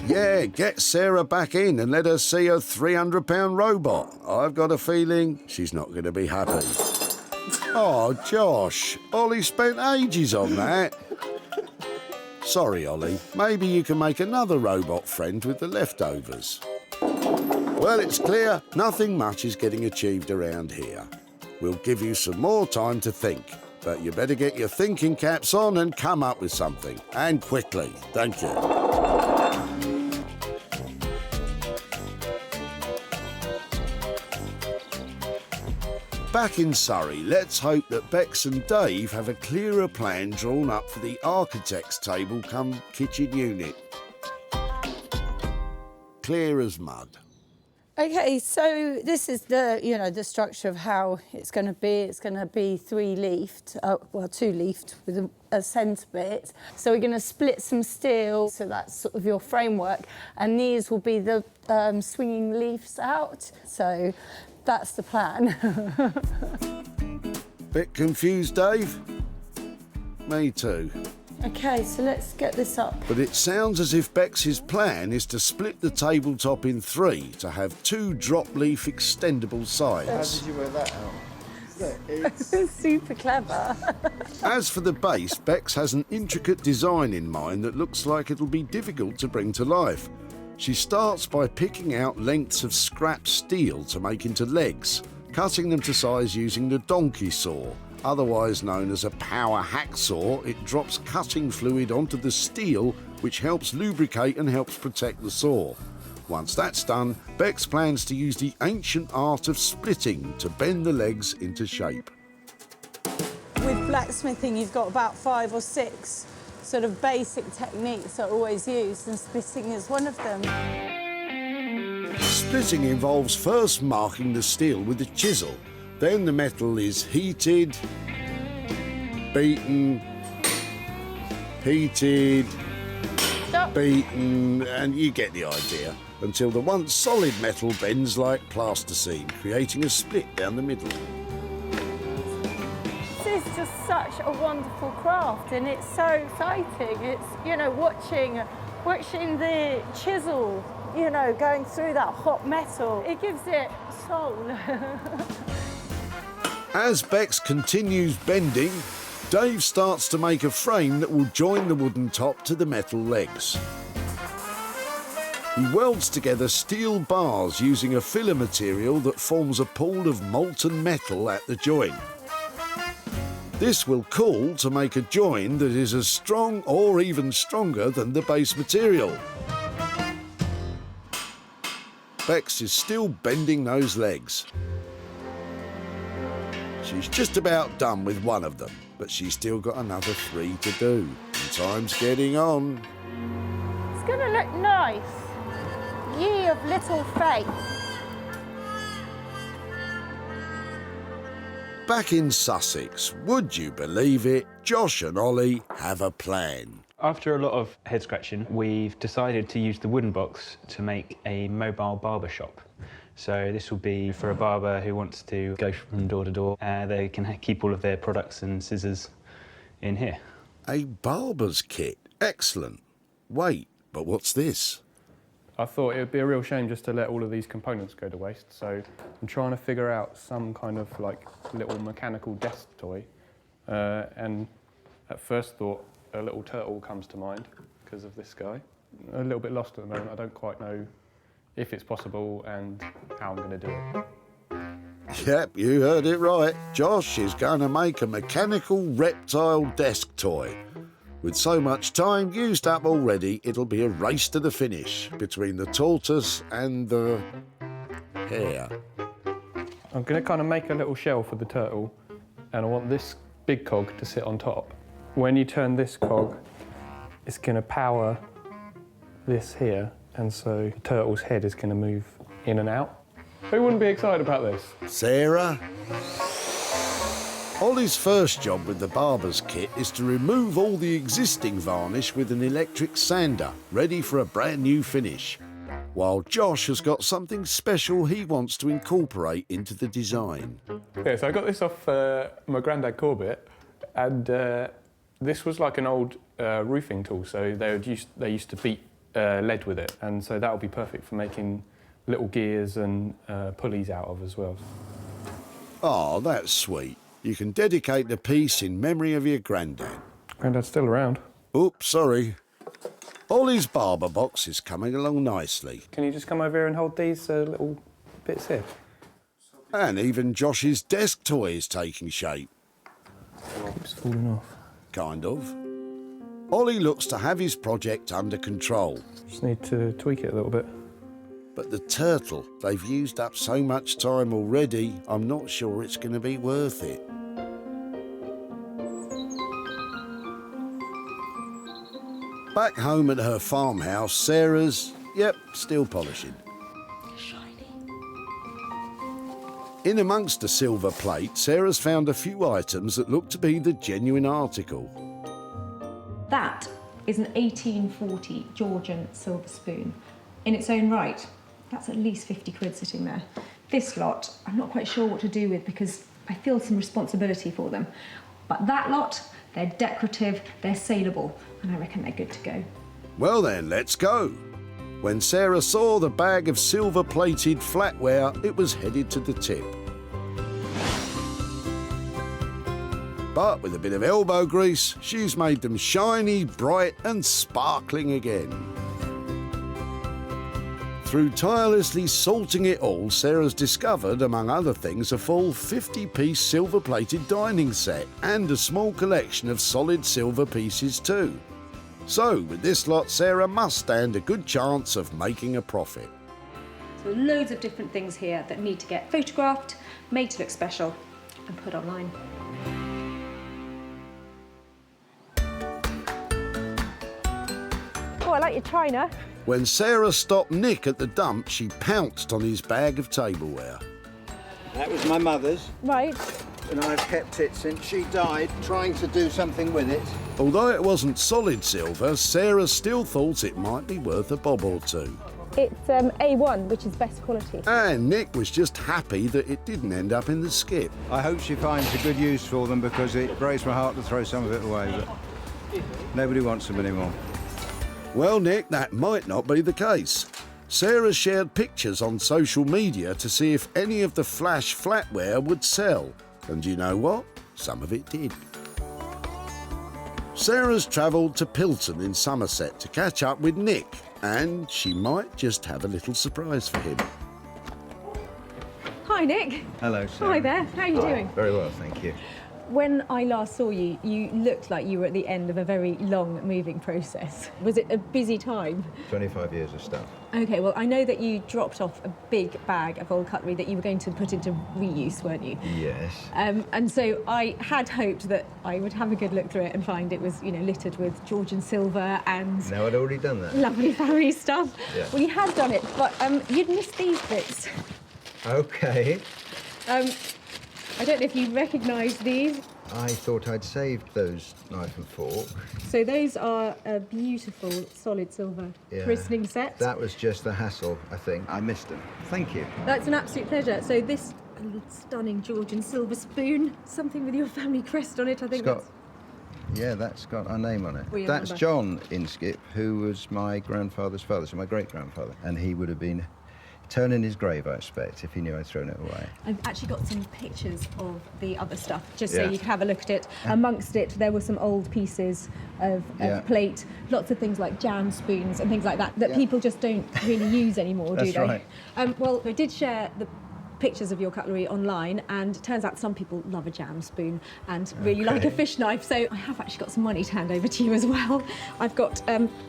Yeah, get Sarah back in and let her see a £300 robot. I've got a feeling she's not going to be happy. Oh, Josh, Ollie spent ages on that. Sorry, Ollie. Maybe you can make another robot friend with the leftovers. Well, it's clear nothing much is getting achieved around here. We'll give you some more time to think, but you better get your thinking caps on and come up with something. And quickly. Thank you. Back in Surrey, let's hope that Bex and Dave have a clearer plan drawn up for the architect's table come kitchen unit. Clear as mud. Okay, so this is the, the structure of how it's going to be. It's going to be 3-leafed, 2-leafed with a centre bit. So we're going to split some steel, so that's sort of your framework, and these will be the swinging leaves out. So that's the plan. Bit confused, Dave? Me too. Okay, so let's get this up. But it sounds as if Bex's plan is to split the tabletop in 3 to have 2 drop-leaf extendable sides. How did you work that out? It's super clever. As for the base, Bex has an intricate design in mind that looks like it'll be difficult to bring to life. She starts by picking out lengths of scrap steel to make into legs, cutting them to size using the donkey saw. Otherwise known as a power hacksaw, it drops cutting fluid onto the steel, which helps lubricate and helps protect the saw. Once that's done, Bex plans to use the ancient art of splitting to bend the legs into shape. With blacksmithing, you've got about 5 or 6 sort of basic techniques that are always used, and splitting is one of them. Splitting involves first marking the steel with a chisel. Then the metal is heated, beaten, heated, beaten, and you get the idea, until the once solid metal bends like plasticine, creating a split down the middle. This is just such a wonderful craft, and it's so exciting. It's, you know, watching the chisel, you know, going through that hot metal. It gives it soul. As Bex continues bending, Dave starts to make a frame that will join the wooden top to the metal legs. He welds together steel bars using a filler material that forms a pool of molten metal at the join. This will cool to make a join that is as strong or even stronger than the base material. Bex is still bending those legs. She's just about done with one of them, but she's still got another 3 to do. And time's getting on. It's going to look nice. Ye of little faith. Back in Sussex, would you believe it, Josh and Ollie have a plan. After a lot of head scratching, we've decided to use the wooden box to make a mobile barber shop. So this will be for a barber who wants to go from door to door. They can keep all of their products and scissors in here. A barber's kit, excellent. Wait, but what's this? I thought it would be a real shame just to let all of these components go to waste, so I'm trying to figure out some kind of like little mechanical desk toy. And at first thought, a little turtle comes to mind because of this guy. A little bit lost at the moment. I don't quite know if it's possible and how I'm going to do it. Yep, you heard it right. Josh is going to make a mechanical reptile desk toy. With so much time used up already, it'll be a race to the finish between the tortoise and the hare. I'm going to kind of make a little shell for the turtle, and I want this big cog to sit on top. When you turn this cog, it's going to power this here, and so the turtle's head is going to move in and out. Who wouldn't be excited about this? Sarah? Ollie's first job with the barber's kit is to remove all the existing varnish with an electric sander, ready for a brand new finish. While Josh has got something special he wants to incorporate into the design. Yeah, so I got this off my granddad Corbett, and this was like an old roofing tool, so they used to beat lead with it, and so that would be perfect for making little gears and pulleys out of as well. Oh, that's sweet. You can dedicate the piece in memory of your granddad. Granddad's still around. Oops, sorry. Ollie's barber box is coming along nicely. Can you just come over here and hold these little bits here? And even Josh's desk toy is taking shape. Keeps falling off. Kind of. Ollie looks to have his project under control. Just need to tweak it a little bit. But the turtle, they've used up so much time already, I'm not sure it's going to be worth it. Back home at her farmhouse, Sarah's, yep, still polishing. In amongst the silver plate, Sarah's found a few items that look to be the genuine article. That is an 1840 Georgian silver spoon. In its own right, that's at least 50 quid sitting there. This lot, I'm not quite sure what to do with because I feel some responsibility for them. But that lot, they're decorative, they're saleable, and I reckon they're good to go. Well then, let's go. When Sarah saw the bag of silver-plated flatware, it was headed to the tip. But with a bit of elbow grease, she's made them shiny, bright and sparkling again. Through tirelessly sorting it all, Sarah's discovered, among other things, a full 50-piece silver-plated dining set and a small collection of solid silver pieces too. So, with this lot, Sarah must stand a good chance of making a profit. So loads of different things here that need to get photographed, made to look special, and put online. Oh, I like your china. When Sarah stopped Nick at the dump, she pounced on his bag of tableware. That was my mother's. Right. And I've kept it since she died, trying to do something with it. Although it wasn't solid silver, Sarah still thought it might be worth a bob or two. It's A1, which is best quality. And Nick was just happy that it didn't end up in the skip. I hope she finds a good use for them, because it breaks my heart to throw some of it away, but nobody wants them anymore. Well, Nick, that might not be the case. Sarah shared pictures on social media to see if any of the flash flatware would sell. And you know what? Some of it did. Sarah's travelled to Pilton in Somerset to catch up with Nick, and she might just have a little surprise for him. Hi, Nick. Hello, Sarah. Hi there. How are you doing? Very well, thank you. When I last saw you, you looked like you were at the end of a very long moving process. Was it a busy time? 25 years of stuff. Okay, well, I know that you dropped off a big bag of old cutlery that you were going to put into reuse, weren't you? Yes. And so I had hoped that I would have a good look through it and find it was, you know, littered with Georgian silver and No, I'd already done that. lovely family stuff. Yeah. Well, you had done it, but you'd missed these bits. Okay. I don't know if you recognise these. I thought I'd saved those knife and fork. So those are a beautiful solid silver christening set. That was just the hassle, I think. I missed them. Thank you. That's an absolute pleasure. So this stunning Georgian silver spoon, something with your family crest on it, I think. Yeah, that's got our name on it. We That's remember. John Inskip, who was my grandfather's father, so my great-grandfather. And he would have been turning his grave, I expect, if he knew I'd thrown it away. I've actually got some pictures of the other stuff, just so Yeah. you can have a look at it. Amongst it, there were some old pieces of Yeah. plate, lots of things like jam spoons and things like that, that Yeah. people just don't really use anymore, do That's they? right. Well, I did share the pictures of your cutlery online, and it turns out some people love a jam spoon and really like a fish knife, so I have actually got some money to hand over to you as well. I've got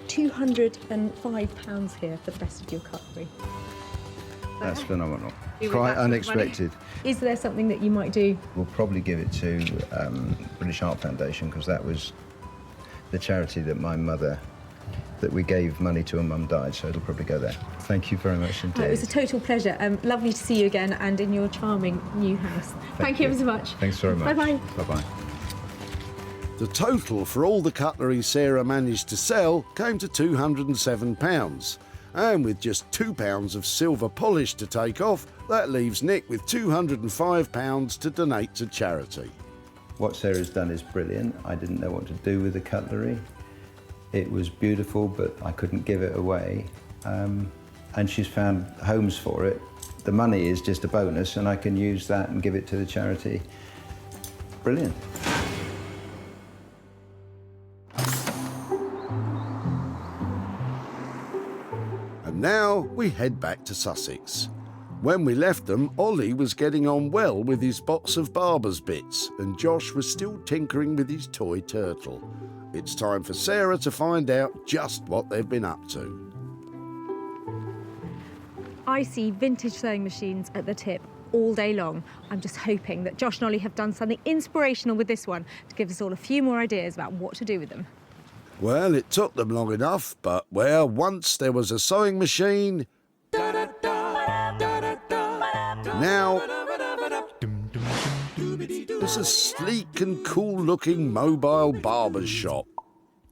£205 here for the rest of your cutlery. That's phenomenal. You Quite with that sort of money? unexpected. Is there something that you might do? We'll probably give it to British Art Foundation, because that was the charity that my mother, that we gave money to when Mum died, so it'll probably go there. Thank you very much indeed. It was a total pleasure. Lovely to see you again and in your charming new house. Thank you ever so much. Thanks very much. Bye-bye. Bye-bye. The total for all the cutlery Sarah managed to sell came to £207. And with just £2 of silver polish to take off, that leaves Nick with £205 to donate to charity. What Sarah's done is brilliant. I didn't know what to do with the cutlery. It was beautiful, but I couldn't give it away. And she's found homes for it. The money is just a bonus, and I can use that and give it to the charity. Brilliant. And now we head back to Sussex. When we left them, Ollie was getting on well with his box of barber's bits, and Josh was still tinkering with his toy turtle. It's time for Sarah to find out just what they've been up to. I see vintage sewing machines at the tip all day long. I'm just hoping that Josh and Ollie have done something inspirational with this one to give us all a few more ideas about what to do with them. Well, it took them long enough, but where once there was a sewing machine, now there's a sleek and cool-looking mobile barber's shop.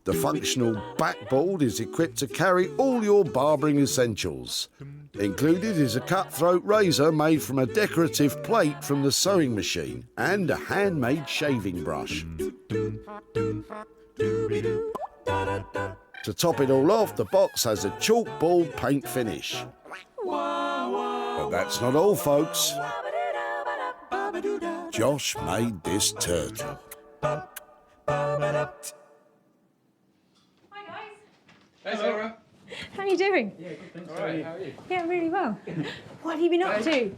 The functional backboard is equipped to carry all your barbering essentials. Included is a cutthroat razor made from a decorative plate from the sewing machine and a handmade shaving brush. To top it all off, the box has a chalkboard paint finish. But that's not all, folks. Josh made this turtle. Hey, Sarah. How How are you doing? Yeah, good, thanks. How are you? Yeah, really well. What have you been up to?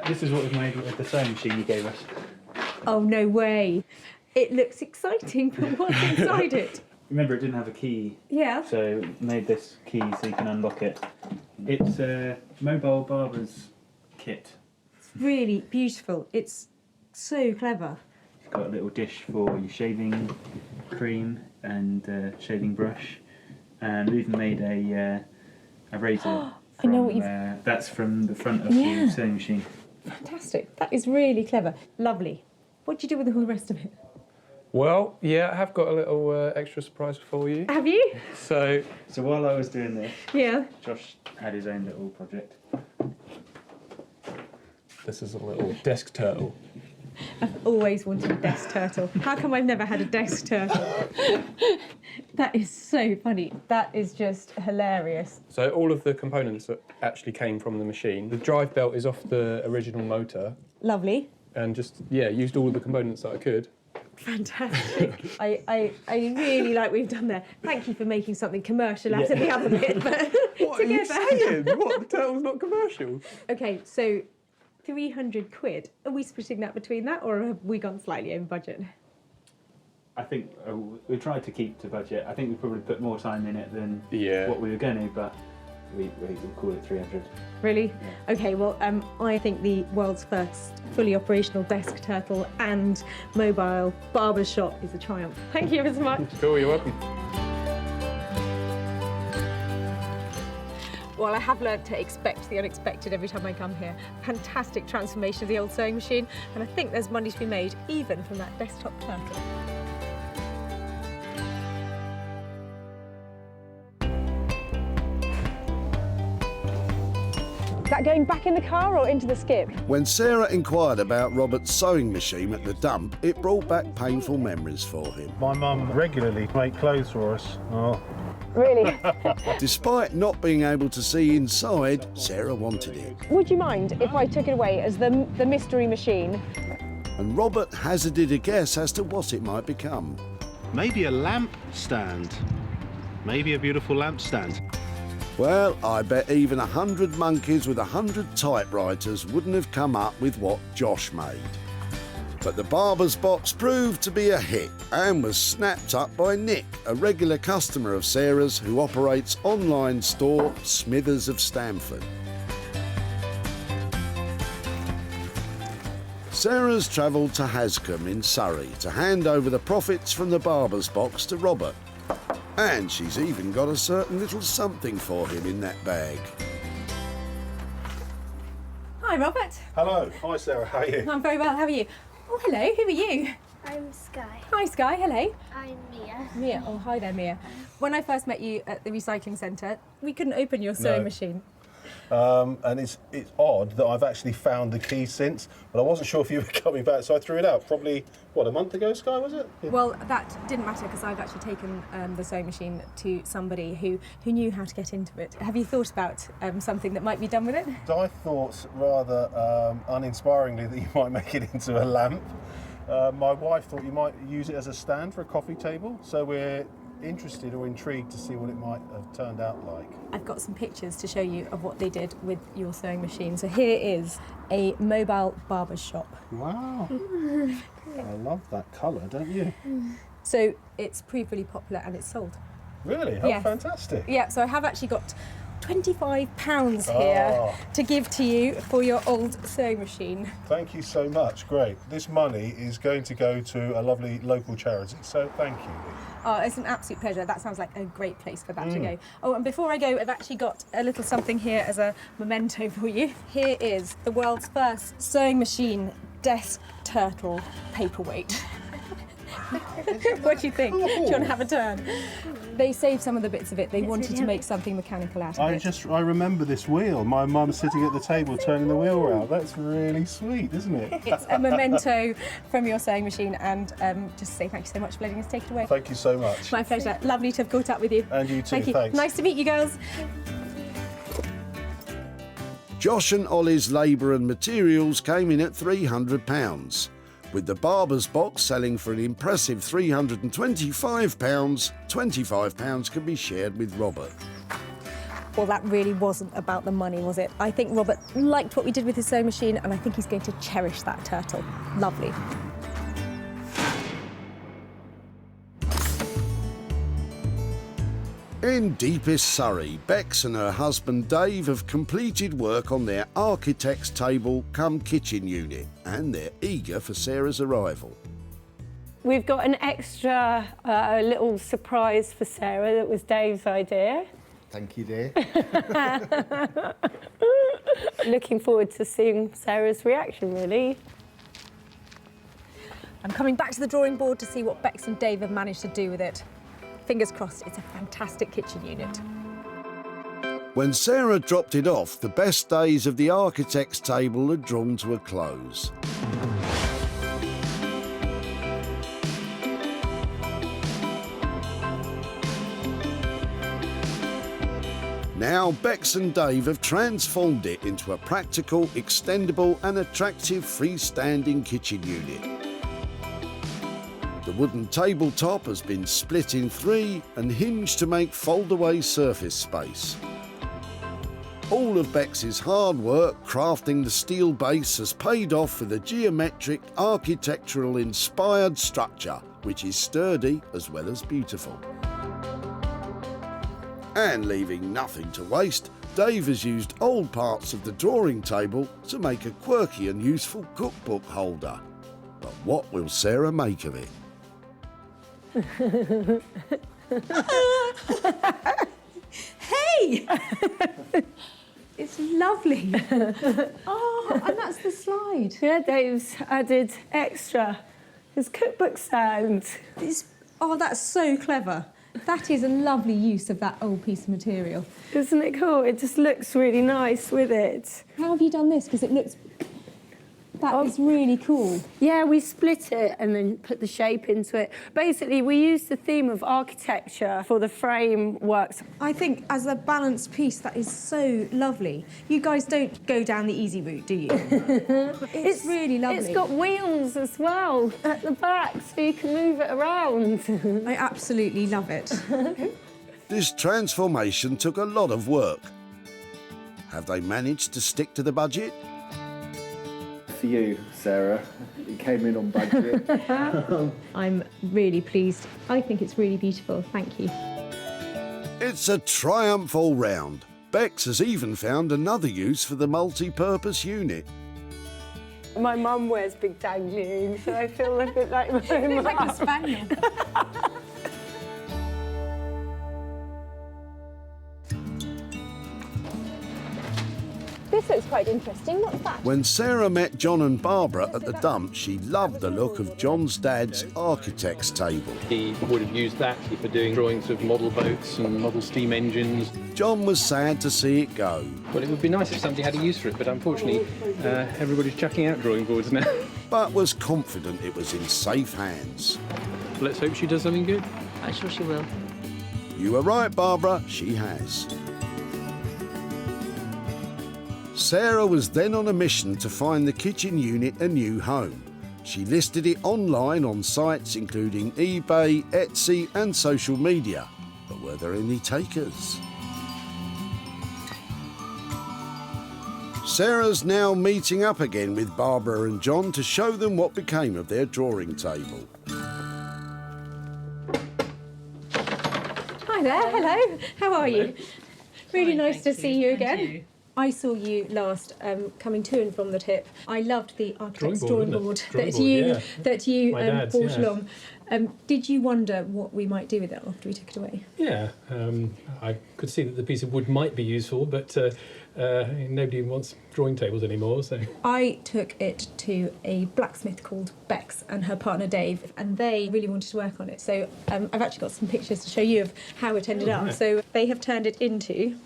This is what we've made with the sewing machine you gave us. Oh, no way. It looks exciting, but what's inside it? Remember, it didn't have a key. Yeah. So made this key so you can unlock it. It's a mobile barber's kit. It's really beautiful. It's so clever. It's got a little dish for your shaving cream and shaving brush. And we've even made a razor. I know what you've... That's from the front of Yeah. the sewing machine. Fantastic. That is really clever. Lovely. What do you do with all the rest of it? Well, yeah, I have got a little extra surprise for you. Have you? So while I was doing this, Yeah. Josh had his own little project. This is a little desk turtle. I've always wanted a desk turtle. How come I've never had a desk turtle? That is so funny. That is just hilarious. So all of the components that actually came from the machine. The drive belt is off the original motor. Lovely. And just, yeah, used all of the components that I could. Fantastic. I really like what we've done there. Thank you for making something commercial out of the other bit. But What are you saying? What? The turtle's not commercial? Okay, so 300 quid. Are we splitting that between that, or have we gone slightly over budget? I think we tried to keep to budget. I think we probably put more time in it than what we were going to, but we call it 300. Really? Yeah. Okay, well, I think the world's first fully operational desk turtle and mobile barber shop is a triumph. Thank you ever so much. Cool, you're welcome. Well, I have learnt to expect the unexpected every time I come here. Fantastic transformation of the old sewing machine, and I think there's money to be made even from that desktop turtle. Is that going back in the car or into the skip? When Sarah inquired about Robert's sewing machine at the dump, it brought back painful memories for him. My mum regularly makes clothes for us. Oh. Really? Despite not being able to see inside, Sarah wanted it. Would you mind if I took it away as the mystery machine? And Robert hazarded a guess as to what it might become. Maybe a lamp stand. Maybe a beautiful lamp stand. Well, I bet even 100 monkeys with 100 typewriters wouldn't have come up with what Josh made. But the barber's box proved to be a hit and was snapped up by Nick, a regular customer of Sarah's who operates online store Smithers of Stamford. Sarah's travelled to Hascombe in Surrey to hand over the profits from the barber's box to Robert. And she's even got a certain little something for him in that bag. Hi, Robert. Hello. Hi, Sarah. How are you? I'm very well. How are you? Oh, hello. Who are you? I'm Sky. Hi, Sky. Hello. I'm Mia. Mia. Oh, hi there, Mia. When I first met you at the recycling centre, we couldn't open your sewing machine. And it's odd that I've actually found the key since, but I wasn't sure if you were coming back, so I threw it out. Probably, what, a month ago, Sky, was it? Yeah. Well, that didn't matter because I've actually taken the sewing machine to somebody who knew how to get into it. Have you thought about something that might be done with it? I thought rather uninspiringly that you might make it into a lamp. My wife thought you might use it as a stand for a coffee table, so we're interested or intrigued to see what it might have turned out like. I've got some pictures to show you of what they did with your sewing machine. So here is a mobile barber shop. Wow. I love that colour, don't you? So it's proved really popular and it's sold. Really? How fantastic. Yeah, so I have actually got £25 here to give to you for your old sewing machine. Thank you so much, great. This money is going to go to a lovely local charity, so thank you. Oh, it's an absolute pleasure. That sounds like a great place for that to go. Oh, and before I go, I've actually got a little something here as a memento for you. Here is the world's first sewing machine desk turtle paperweight. What do you think? Do you want to have a turn? They saved some of the bits of it. They wanted to make something mechanical out of it. I remember this wheel. My mum's sitting at the table turning the wheel around. That's really sweet, isn't it? It's a memento from your sewing machine, and just to say thank you so much for letting us take it away. Thank you so much. My pleasure. Lovely to have caught up with you. And you too, Thank you. thanks. Nice to meet you, girls. Josh and Ollie's labour and materials came in at £300. With the barber's box selling for an impressive £325, £25 can be shared with Robert. Well, that really wasn't about the money, was it? I think Robert liked what we did with his sewing machine, and I think he's going to cherish that turtle. Lovely. In deepest Surrey, Bex and her husband Dave have completed work on their architect's table cum kitchen unit, and they're eager for Sarah's arrival. We've got an extra little surprise for Sarah that was Dave's idea. Thank you, dear. Looking forward to seeing Sarah's reaction, really. I'm coming back to the drawing board to see what Bex and Dave have managed to do with it. Fingers crossed, it's a fantastic kitchen unit. When Sarah dropped it off, the best days of the architect's table had drawn to a close. Now, Bex and Dave have transformed it into a practical, extendable and attractive freestanding kitchen unit. The wooden tabletop has been split in 3 and hinged to make fold-away surface space. All of Bex's hard work crafting the steel base has paid off with a geometric, architectural-inspired structure, which is sturdy as well as beautiful. And leaving nothing to waste, Dave has used old parts of the drawing table to make a quirky and useful cookbook holder. But what will Sarah make of it? Hey! It's lovely. Oh, and that's the slide. Yeah, Dave's added extra. His cookbook stand. Oh, that's so clever. That is a lovely use of that old piece of material. Isn't it cool? It just looks really nice with it. How have you done this? Because it looks... That is really cool. Yeah, we split it and then put the shape into it. Basically, we used the theme of architecture for the frameworks. I think as a balanced piece, that is so lovely. You guys don't go down the easy route, do you? It's really lovely. It's got wheels as well at the back, so you can move it around. I absolutely love it. This transformation took a lot of work. Have they managed to stick to the budget? For you, Sarah, it came in on budget. I'm really pleased. I think it's really beautiful. Thank you. It's a triumph all round. Bex has even found another use for the multi-purpose unit. My mum wears big dangling, so I feel a bit like my mum. Like a spaniel. This looks quite interesting. What's that? When Sarah met John and Barbara at the dump, she loved the look of John's dad's architect's table. He would have used that for doing drawings of model boats and model steam engines. John was sad to see it go. Well, it would be nice if somebody had a use for it, but unfortunately, everybody's chucking out drawing boards now. But was confident it was in safe hands. Let's hope she does something good. I'm sure she will. You were right, Barbara, she has. Sarah was then on a mission to find the kitchen unit a new home. She listed it online on sites including eBay, Etsy and social media. But were there any takers? Sarah's now meeting up again with Barbara and John to show them what became of their drawing table. Hi there, hello. How are you? Really nice to see you again. I saw you last coming to and from the tip. I loved the architect's drawing board that you brought along. Did you wonder what we might do with it after we took it away? Yeah, I could see that the piece of wood might be useful, but nobody wants drawing tables anymore, so... I took it to a blacksmith called Bex and her partner Dave, and they really wanted to work on it. So I've actually got some pictures to show you of how it ended up. So they have turned it into...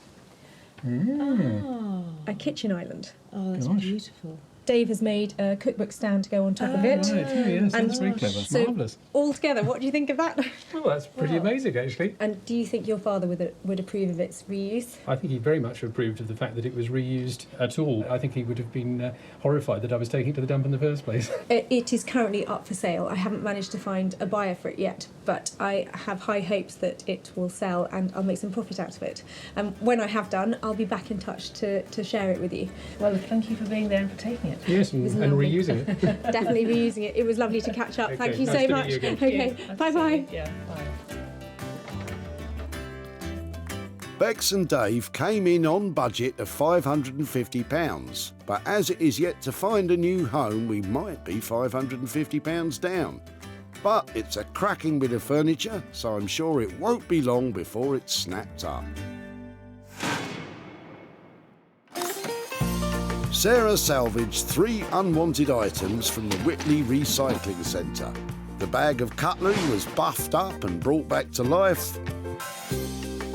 a kitchen island. Oh, that's beautiful. Dave has made a cookbook stand to go on top of it. Right, yes, and that's very clever. so Marvellous. all together, what do you think of that? Well, that's pretty amazing, actually. And do you think your father would approve of its reuse? I think he very much approved of the fact that it was reused at all. I think he would have been horrified that I was taking it to the dump in the first place. It is currently up for sale. I haven't managed to find a buyer for it yet, but I have high hopes that it will sell and I'll make some profit out of it. And when I have done, I'll be back in touch to share it with you. Well, thank you for being there and for taking it. Yes, and reusing it. Definitely reusing it. It was lovely to catch up. Okay, Thank you nice so to meet much. you again. Okay, bye-bye. Yeah, bye. Bex and Dave came in on budget of £550, but as it is yet to find a new home, we might be £550 down. But it's a cracking bit of furniture, so I'm sure it won't be long before it's snapped up. Sarah salvaged 3 unwanted items from the Whitley Recycling Centre. The bag of cutlery was buffed up and brought back to life.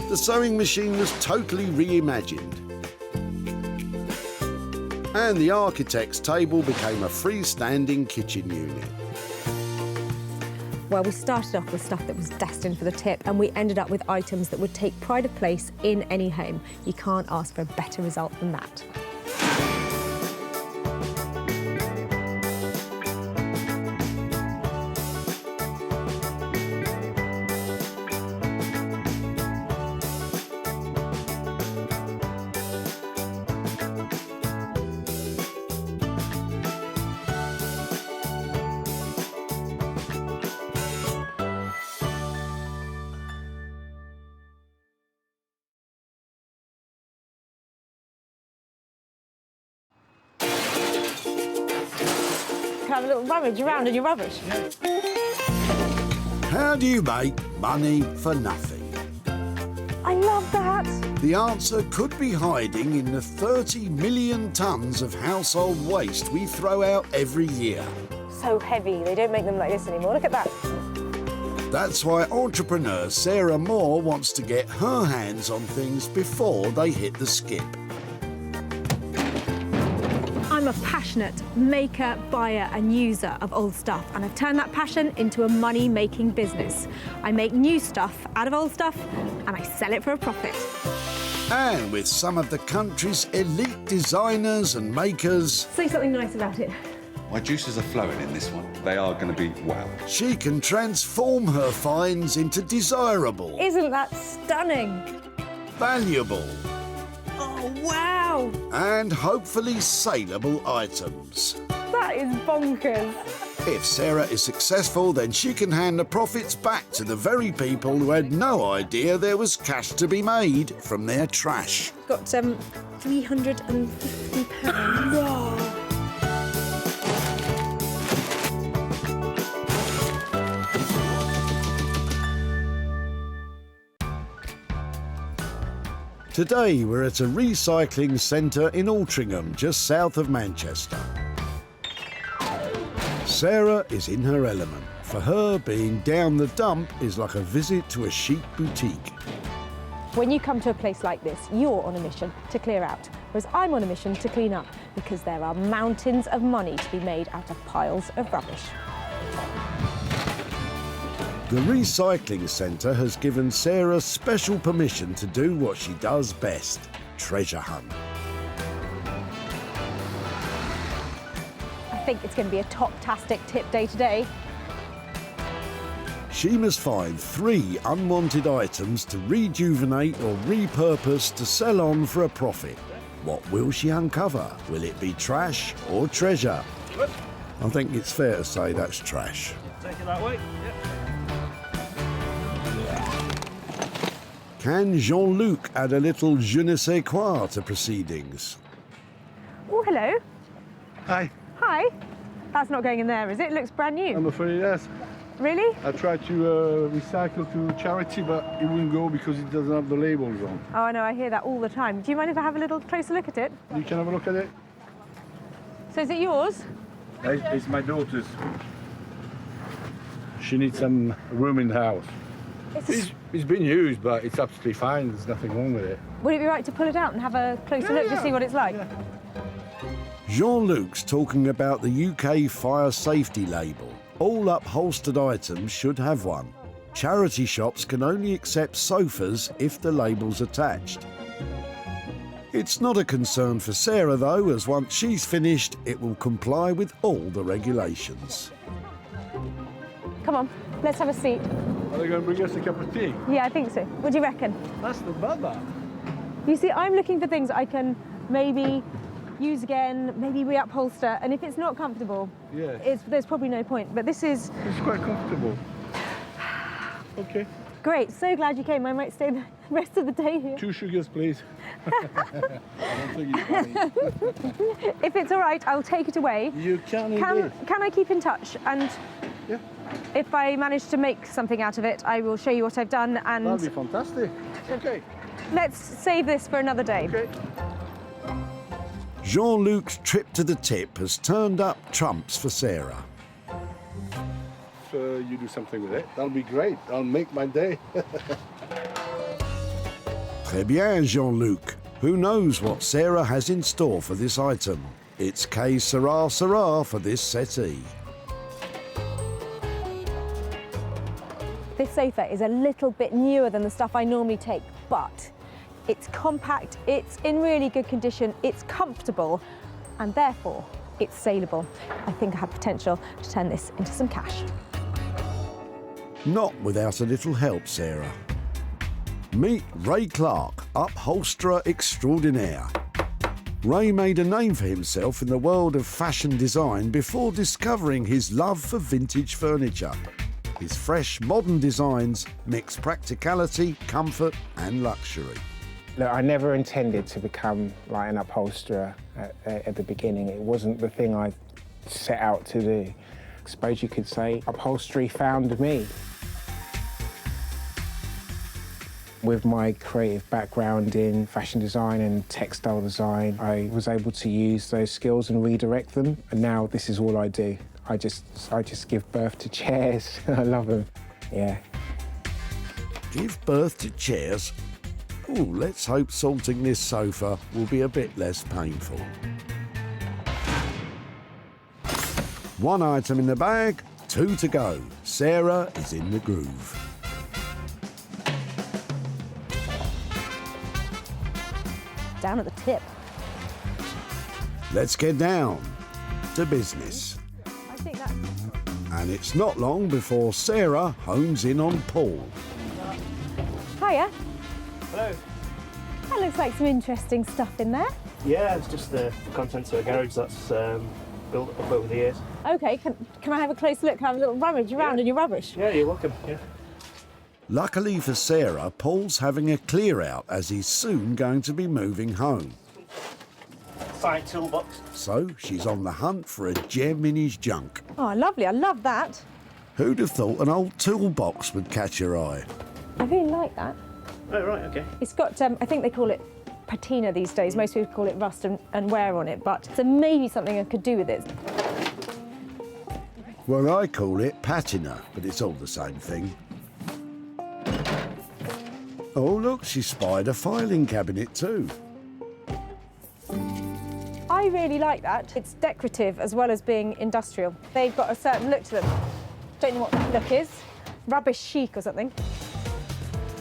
The sewing machine was totally reimagined. And the architect's table became a freestanding kitchen unit. Well, we started off with stuff that was destined for the tip, and we ended up with items that would take pride of place in any home. You can't ask for a better result than that. Have a little rummage around in your rubbish. How do you make money for nothing? I love that. The answer could be hiding in the 30 million tonnes of household waste we throw out every year. So heavy, they don't make them like this anymore. Look at that. That's why entrepreneur Sarah Moore wants to get her hands on things before they hit the skip. I'm a passionate maker, buyer and user of old stuff, and I've turned that passion into a money-making business. I make new stuff out of old stuff and I sell it for a profit. And with some of the country's elite designers and makers, Say something nice about it. My juices are flowing in this one. They are going to be wow. she can transform her finds into desirable, Isn't that stunning? valuable Oh, wow. and hopefully saleable items. That is bonkers. If Sarah is successful, then she can hand the profits back to the very people who had no idea there was cash to be made from their trash. Got £350. Whoa. Today we're at a recycling centre in Altrincham, just south of Manchester. Sarah is in her element. For her, being down the dump is like a visit to a chic boutique. When you come to a place like this, you're on a mission to clear out, whereas I'm on a mission to clean up, because there are mountains of money to be made out of piles of rubbish. The recycling centre has given Sarah special permission to do what she does best, treasure hunt. I think it's going to be a top-tastic tip day today. She must find 3 unwanted items to rejuvenate or repurpose to sell on for a profit. What will she uncover? Will it be trash or treasure? I think it's fair to say that's trash. Take it that way. Can Jean-Luc add a little je ne sais quoi to proceedings? Oh, hello. Hi. Hi. That's not going in there, is it? It looks brand new. I'm afraid yes. Really? I tried to recycle to charity, but it wouldn't go because it doesn't have the labels on. Oh, I know, I hear that all the time. Do you mind if I have a little closer look at it? You can have a look at it. So is it yours? It's my daughter's. She needs some room in the house. It's been used, but it's absolutely fine. There's nothing wrong with it. Would it be right to pull it out and have a closer look to see what it's like? Jean-Luc's talking about the UK fire safety label. All upholstered items should have one. Charity shops can only accept sofas if the label's attached. It's not a concern for Sarah though, as once she's finished, it will comply with all the regulations. Come on, let's have a seat. Are they going to bring us a cup of tea? Yeah, I think so. What do you reckon? That's the baba. You see, I'm looking for things I can maybe use again, maybe reupholster, and if it's not comfortable, there's probably no point. But this is... It's quite comfortable. Okay. Great, so glad you came. I might stay the rest of the day here. 2 sugars, please. I don't think it's funny. If it's all right, I'll take it away. You can Can I keep in touch? And yeah. If I manage to make something out of it, I will show you what I've done. And that'd be fantastic. Okay. Let's save this for another day. Okay. Jean-Luc's trip to the tip has turned up trumps for Sarah. If you do something with it, that'll be great. That'll make my day. Très bien, Jean-Luc. Who knows what Sarah has in store for this item? It's que sera for this settee. This sofa is a little bit newer than the stuff I normally take, but it's compact, it's in really good condition, it's comfortable, and therefore it's saleable. I think I have potential to turn this into some cash. Not without a little help, Sarah. Meet Ray Clark, upholsterer extraordinaire. Ray made a name for himself in the world of fashion design before discovering his love for vintage furniture. His fresh, modern designs mix practicality, comfort and luxury. Look, I never intended to become like an upholsterer at the beginning. It wasn't the thing I set out to do. I suppose you could say upholstery found me. With my creative background in fashion design and textile design, I was able to use those skills and redirect them, and now this is all I do. I just give birth to chairs. I love them. Yeah. Give birth to chairs? Ooh, let's hope salting this sofa will be a bit less painful. One item in the bag, 2 to go. Sarah is in the groove. Down at the tip. Let's get down to business. I think that's... And it's not long before Sarah hones in on Paul. Hiya. Hello. That looks like some interesting stuff in there. Yeah, it's just the contents of a garage that's built up over the years. Okay, can I have a close look? Can I have a little rummage around in your rubbish? Yeah, you're welcome. Yeah. Luckily for Sarah, Paul's having a clear out as he's soon going to be moving home. Side toolbox. So she's on the hunt for a gem in his junk. Oh, lovely. I love that. Who'd have thought an old toolbox would catch your eye? I really like that. Oh, right, okay. It's got, I think they call it patina these days. Most people call it rust and wear on it, but so maybe something I could do with it. Well, I call it patina, but it's all the same thing. Oh, look, she spied a filing cabinet too. I really like that. It's decorative as well as being industrial. They've got a certain look to them. Don't know what that look is. Rubbish chic or something.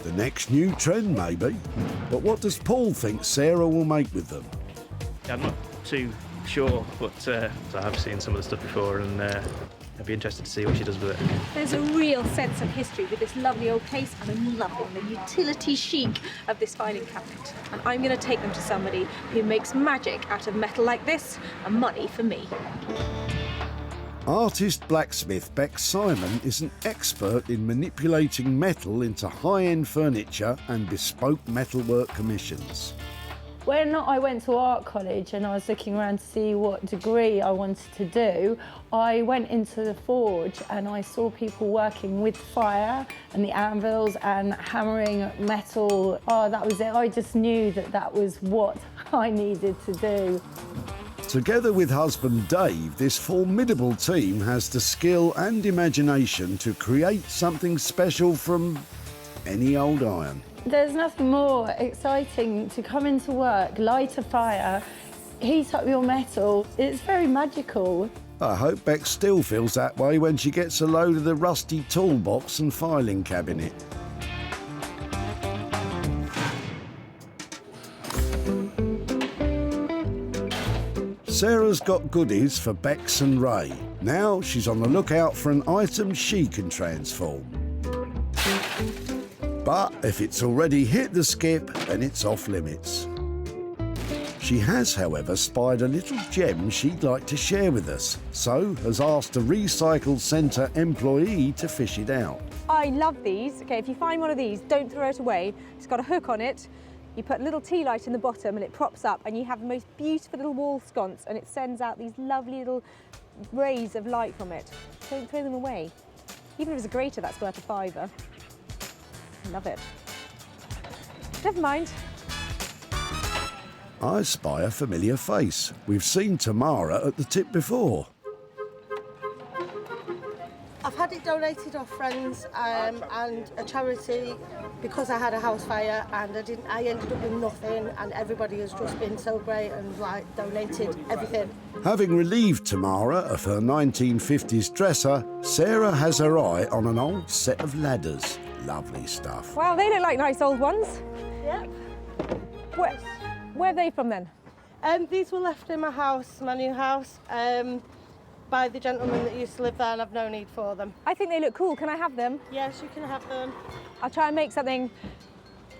The next new trend, maybe. But what does Paul think Sarah will make with them? I'm not too sure, but I have seen some of the stuff before, and I'd be interested to see what she does with it. There's a real sense of history with this lovely old case, and I'm loving the utility chic of this filing cabinet. And I'm going to take them to somebody who makes magic out of metal like this, and money for me. Artist blacksmith Beck Simon is an expert in manipulating metal into high-end furniture and bespoke metalwork commissions. When I went to art college and I was looking around to see what degree I wanted to do, I went into the forge and I saw people working with fire and the anvils and hammering metal. Oh, that was it. I just knew that that was what I needed to do. Together with husband Dave, this formidable team has the skill and imagination to create something special from any old iron. There's nothing more exciting to come into work, light a fire, heat up your metal. It's very magical. I hope Beck still feels that way when she gets a load of the rusty toolbox and filing cabinet. Sarah's got goodies for Bex and Ray. Now she's on the lookout for an item she can transform. But if it's already hit the skip, then it's off limits. She has, however, spied a little gem she'd like to share with us, so has asked a recycle centre employee to fish it out. I love these. Okay, if you find one of these, don't throw it away. It's got a hook on it. You put a little tea light in the bottom and it props up and you have the most beautiful little wall sconce and it sends out these lovely little rays of light from it. Don't throw them away. Even if it's a grater, that's worth a £5. Love it. Never mind. I spy a familiar face. We've seen Tamara at the tip before. I've had it donated off friends and a charity because I had a house fire and I ended up with nothing, and everybody has just been so great and like donated everything. Having relieved Tamara of her 1950s dresser, Sarah has her eye on an old set of ladders. Lovely stuff. Wow, they look like nice old ones. Yep. Where are they from then? These were left in my house, my new house, by the gentleman that used to live there, and I've no need for them. I think they look cool. Can I have them? Yes, you can have them. I'll try and make something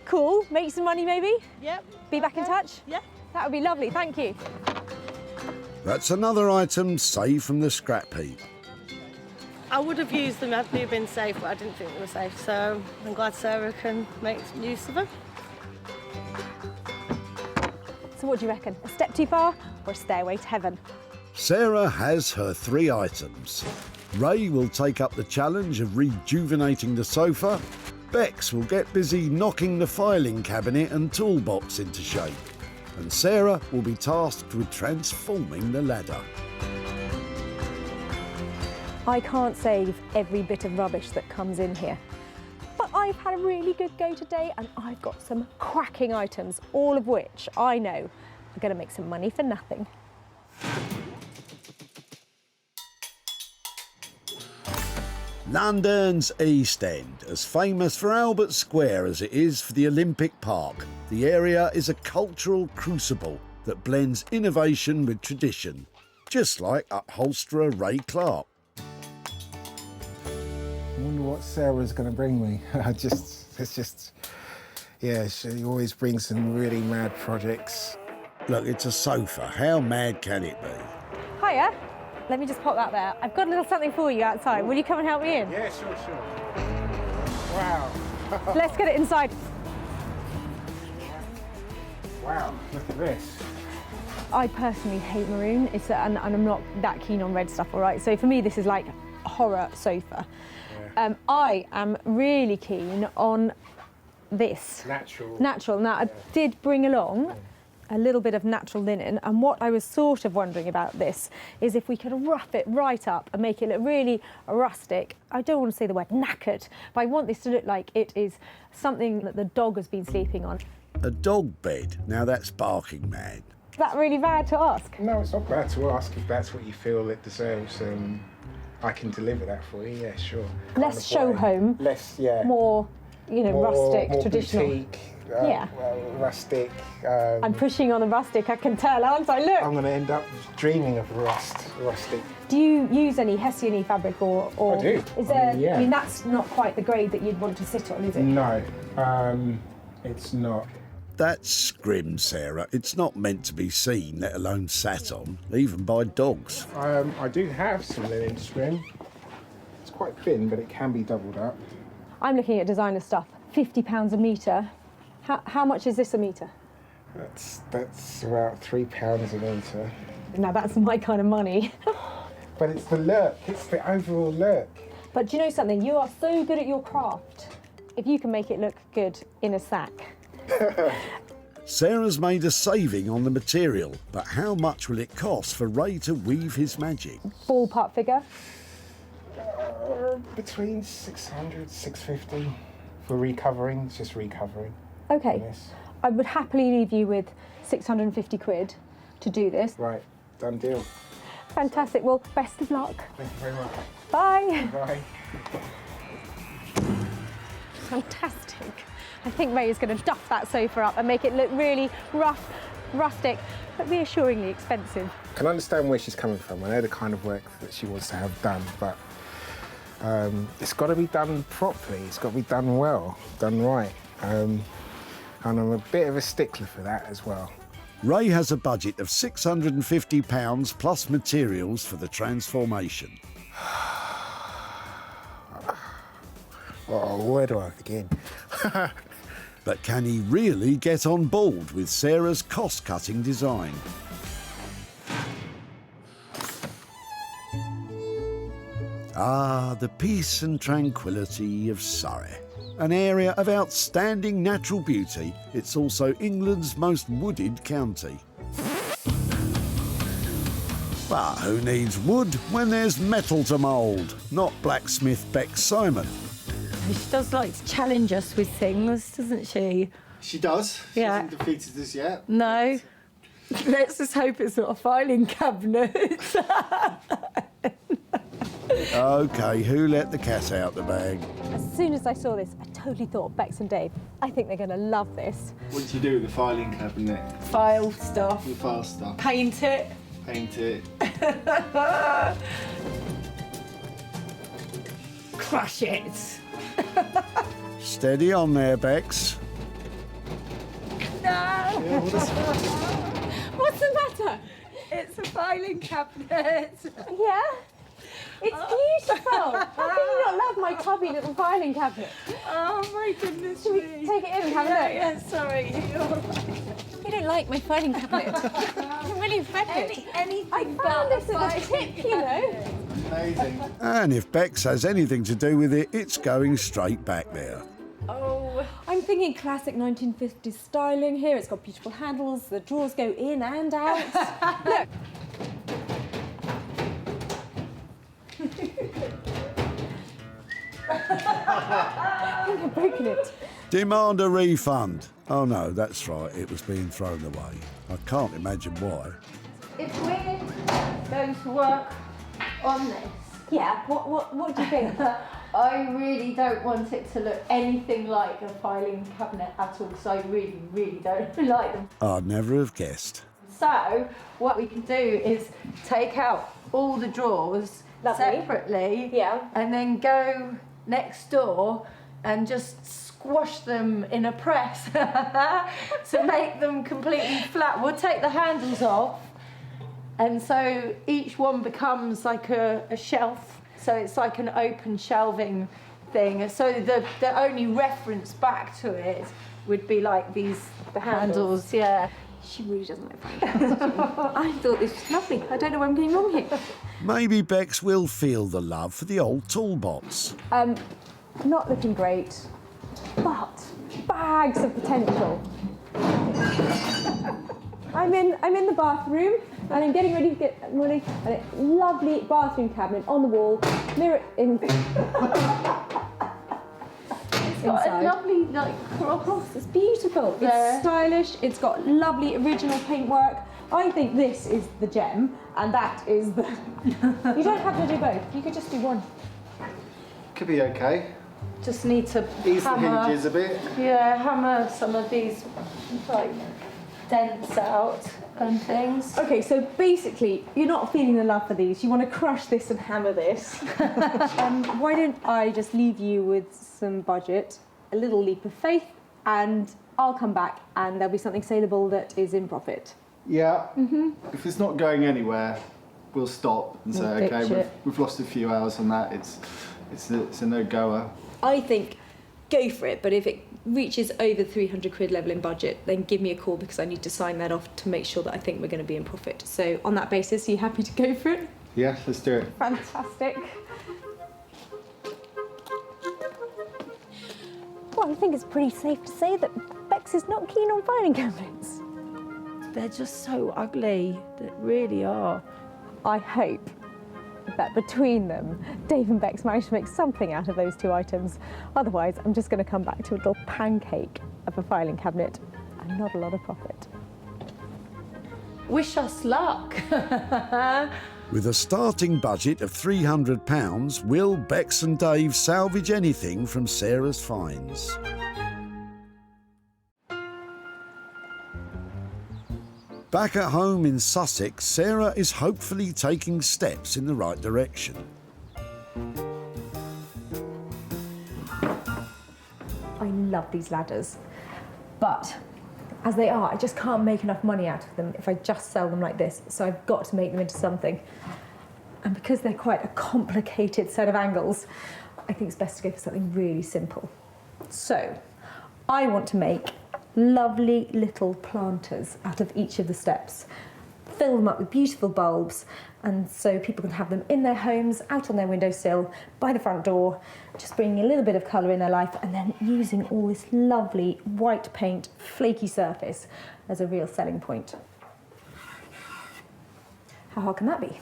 cool, make some money maybe. Yep. Be back in touch? Yeah. That would be lovely, thank you. That's another item saved from the scrap heap. I would have used them had they been safe, but I didn't think they were safe, so I'm glad Sarah can make use of them. So what do you reckon? A step too far or a stairway to heaven? Sarah has her 3 items. Ray will take up the challenge of rejuvenating the sofa. Bex will get busy knocking the filing cabinet and toolbox into shape. And Sarah will be tasked with transforming the ladder. I can't save every bit of rubbish that comes in here. But I've had a really good go today and I've got some cracking items, all of which I know are going to make some money for nothing. London's East End, as famous for Albert Square as it is for the Olympic Park. The area is a cultural crucible that blends innovation with tradition, just like upholsterer Ray Clark. I wonder what Sarah's going to bring me. Yeah, she always brings some really mad projects. Look, it's a sofa. How mad can it be? Hiya. Let me just pop that there. I've got a little something for you outside. Will you come and help me in? Yeah, sure. Wow. Let's get it inside. Wow, look at this. I personally hate maroon, and I'm not that keen on red stuff, all right? So for me, this is like a horror sofa. Yeah. I am really keen on this. Natural. Now, I did bring along a little bit of natural linen, and what I was sort of wondering about this is if we could rough it right up and make it look really rustic. I don't want to say the word knackered, but I want this to look like it is something that the dog has been sleeping on. A dog bed? Now that's barking mad. Is that really bad to ask? No, it's not bad to ask if that's what you feel it deserves. I can deliver that for you, yeah, sure. Less show home. Less, yeah. More, rustic, more traditional. Boutique, yeah. Rustic. I'm pushing on the rustic, I can tell, aren't I? Look! I'm going to end up dreaming of rustic. Do you use any Hessian fabric or I do. Is there, yeah. I mean, that's not quite the grade that you'd want to sit on, is it? No, it's not. That's grim, Sarah. It's not meant to be seen, let alone sat on, even by dogs. I do have some linen scrim. It's quite thin, but it can be doubled up. I'm looking at designer stuff. £50 a metre. How much is this a metre? That's about £3 a metre. Now that's my kind of money. But it's the look. It's the overall look. But do you know something? You are so good at your craft. If you can make it look good in a sack. Sarah's made a saving on the material, but how much will it cost for Ray to weave his magic? Ballpark figure? Between 600, 650 for recovering. It's just recovering. Okay. Yes. I would happily leave you with 650 quid to do this. Right, done deal. Fantastic. Well, best of luck. Thank you very much. Bye. Bye. Fantastic. I think Ray is going to duff that sofa up and make it look really rough, rustic, but reassuringly expensive. I can understand where she's coming from. I know the kind of work that she wants to have done, but it's got to be done properly. It's got to be done well, done right. And I'm a bit of a stickler for that as well. Ray has a budget of £650 plus materials for the transformation. Oh, where do I begin? But can he really get on board with Sarah's cost-cutting design? Ah, the peace and tranquility of Surrey. An area of outstanding natural beauty, it's also England's most wooded county. But who needs wood when there's metal to mould? Not blacksmith Beck Simon. She does like to challenge us with things, doesn't she? She does. She hasn't defeated us yet. No. Let's just hope it's not a filing cabinet. OK, who let the cat out the bag? As soon as I saw this, I totally thought Bex and Dave, I think they're going to love this. What do you do with the filing cabinet? File stuff. The file stuff. Paint it. Paint it. Crush it. Steady on there, Bex. No. What's the matter? It's a filing cabinet. Yeah? It's beautiful. How can you not love my tubby little filing cabinet? Oh my goodness. Should we take it in and have a look? Yeah, sorry. You don't like my filing cabinet. I'm really offended. Anything I found this as a tip, you know. Amazing. And if Bex has anything to do with it, it's going straight back there. Oh, I'm thinking classic 1950s styling here. It's got beautiful handles, the drawers go in and out. Look. I think I've broken it. Demand a refund. Oh no, that's right, it was being thrown away. I can't imagine why. If we're going to work on this, Yeah, what do you think? I really don't want it to look anything like a filing cabinet at all, because I really, really don't like them. I'd never have guessed. So, what we can do is take out all the drawers separately, and then go next door and just squash them in a press to make them completely flat. We'll take the handles off, and so each one becomes like a shelf. So it's like an open shelving thing. So the only reference back to it would be like the handles, yeah. She really doesn't like filing cabinets. I thought this was lovely. I don't know where I'm getting wrong here. Maybe Bex will feel the love for the old toolbox. Not looking great, but bags of potential. I'm in the bathroom and I'm getting ready to get ready. And a lovely bathroom cabinet on the wall, mirror in. It's got a lovely cross. It's beautiful. It's stylish. It's got lovely original paintwork. I think this is the gem, and that is the. You don't have to do both. You could just do one. Could be okay. Just need to ease the hinges a bit. Yeah, hammer some of these like dents out and things. Okay, so basically, you're not feeling the love for these. You want to crush this and hammer this. Why don't I just leave you with some budget, a little leap of faith, and I'll come back and there'll be something saleable that is in profit. Yeah. If it's not going anywhere, we'll stop and say, We'll ditch okay, it. we've lost a few hours on that. It's a no-goer. I think go for it, but if it reaches over 300 quid level in budget, then give me a call because I need to sign that off to make sure that I think we're going to be in profit. So on that basis, are you happy to go for it? Yeah, let's do it. Fantastic. Well, I think it's pretty safe to say that Bex is not keen on filing cabinets. They're just so ugly. They really are. I hope that between them, Dave and Bex managed to make something out of those two items. Otherwise, I'm just going to come back to a little pancake of a filing cabinet and not a lot of profit. Wish us luck. With a starting budget of £300, will Bex and Dave salvage anything from Sarah's finds? Back at home in Sussex, Sarah is hopefully taking steps in the right direction. I love these ladders, but as they are, I just can't make enough money out of them if I just sell them like this, so I've got to make them into something. And because they're quite a complicated set of angles, I think it's best to go for something really simple. So, I want to make lovely little planters out of each of the steps. Fill them up with beautiful bulbs, and so people can have them in their homes, out on their windowsill, by the front door, just bringing a little bit of colour in their life, and then using all this lovely white paint, flaky surface as a real selling point. How hard can that be?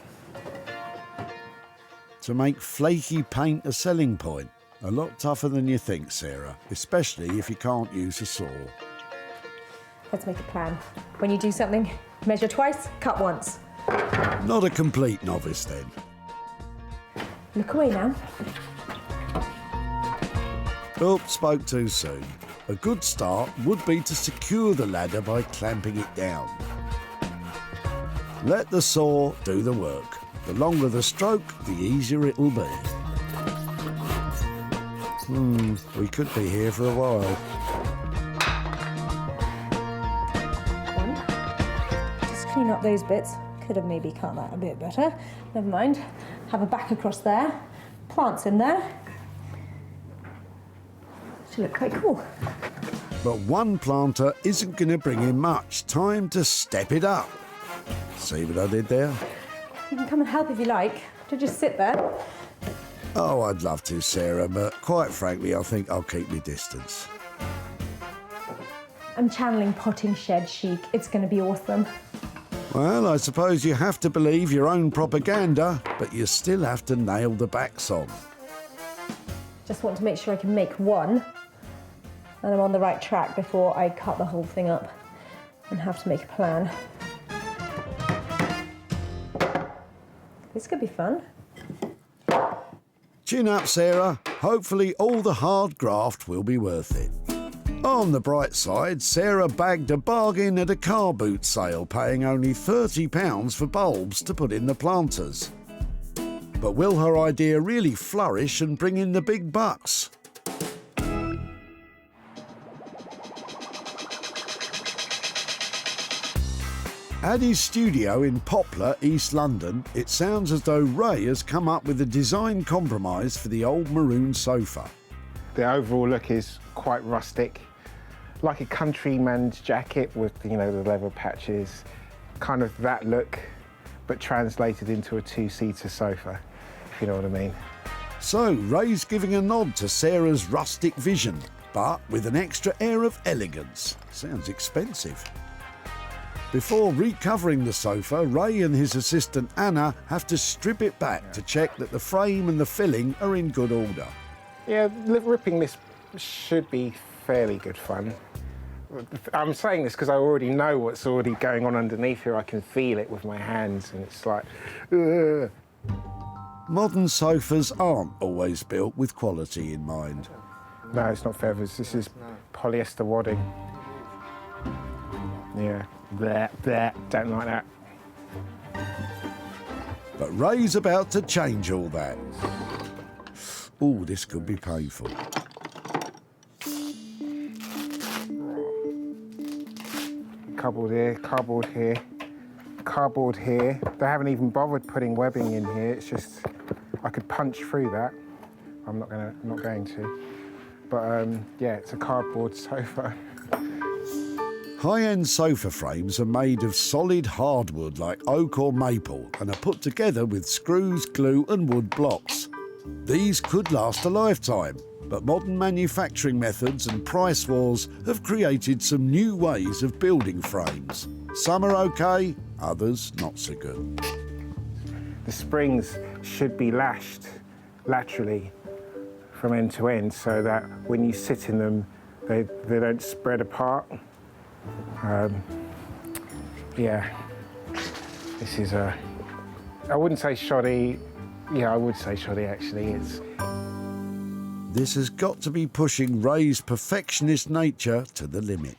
To make flaky paint a selling point? A lot tougher than you think, Sarah, especially if you can't use a saw. Let's make a plan. When you do something, measure twice, cut once. Not a complete novice then. Look away now. Oh, spoke too soon. A good start would be to secure the ladder by clamping it down. Let the saw do the work. The longer the stroke, the easier it'll be. We could be here for a while. Just clean up those bits. Could have maybe cut that a bit better. Never mind. Have a back across there. Plants in there. Should look quite cool. But one planter isn't going to bring in much. Time to step it up. See what I did there? You can come and help if you like. Don't just sit there. Oh, I'd love to, Sarah, but quite frankly, I think I'll keep my distance. I'm channeling potting shed chic. It's going to be awesome. Well, I suppose you have to believe your own propaganda, but you still have to nail the backs on. Just want to make sure I can make one, and I'm on the right track before I cut the whole thing up and have to make a plan. This could be fun. Chin up, Sarah. Hopefully all the hard graft will be worth it. On the bright side, Sarah bagged a bargain at a car boot sale, paying only £30 for bulbs to put in the planters. But will her idea really flourish and bring in the big bucks? At his studio in Poplar, East London, it sounds as though Ray has come up with a design compromise for the old maroon sofa. The overall look is quite rustic, like a countryman's jacket with, you know, the leather patches, kind of that look, but translated into a two-seater sofa, if you know what I mean. So Ray's giving a nod to Sarah's rustic vision, but with an extra air of elegance. Sounds expensive. Before recovering the sofa, Ray and his assistant Anna have to strip it back to check that the frame and the filling are in good order. Yeah, ripping this should be fairly good fun. I'm saying this because I already know what's already going on underneath here. I can feel it with my hands, and it's like, ugh. Modern sofas aren't always built with quality in mind. No, it's not feathers. This is polyester wadding. Yeah, bleh, don't like that. But Ray's about to change all that. Ooh, this could be painful. Cardboard here, cardboard here, cardboard here. They haven't even bothered putting webbing in here. It's just, I could punch through that. I'm not going to. But yeah, it's a cardboard sofa. High-end sofa frames are made of solid hardwood like oak or maple and are put together with screws, glue and wood blocks. These could last a lifetime, but modern manufacturing methods and price wars have created some new ways of building frames. Some are okay, others not so good. The springs should be lashed laterally from end to end so that when you sit in them, they don't spread apart. Yeah, This is I wouldn't say shoddy. Yeah, I would say shoddy actually. This has got to be pushing Ray's perfectionist nature to the limit.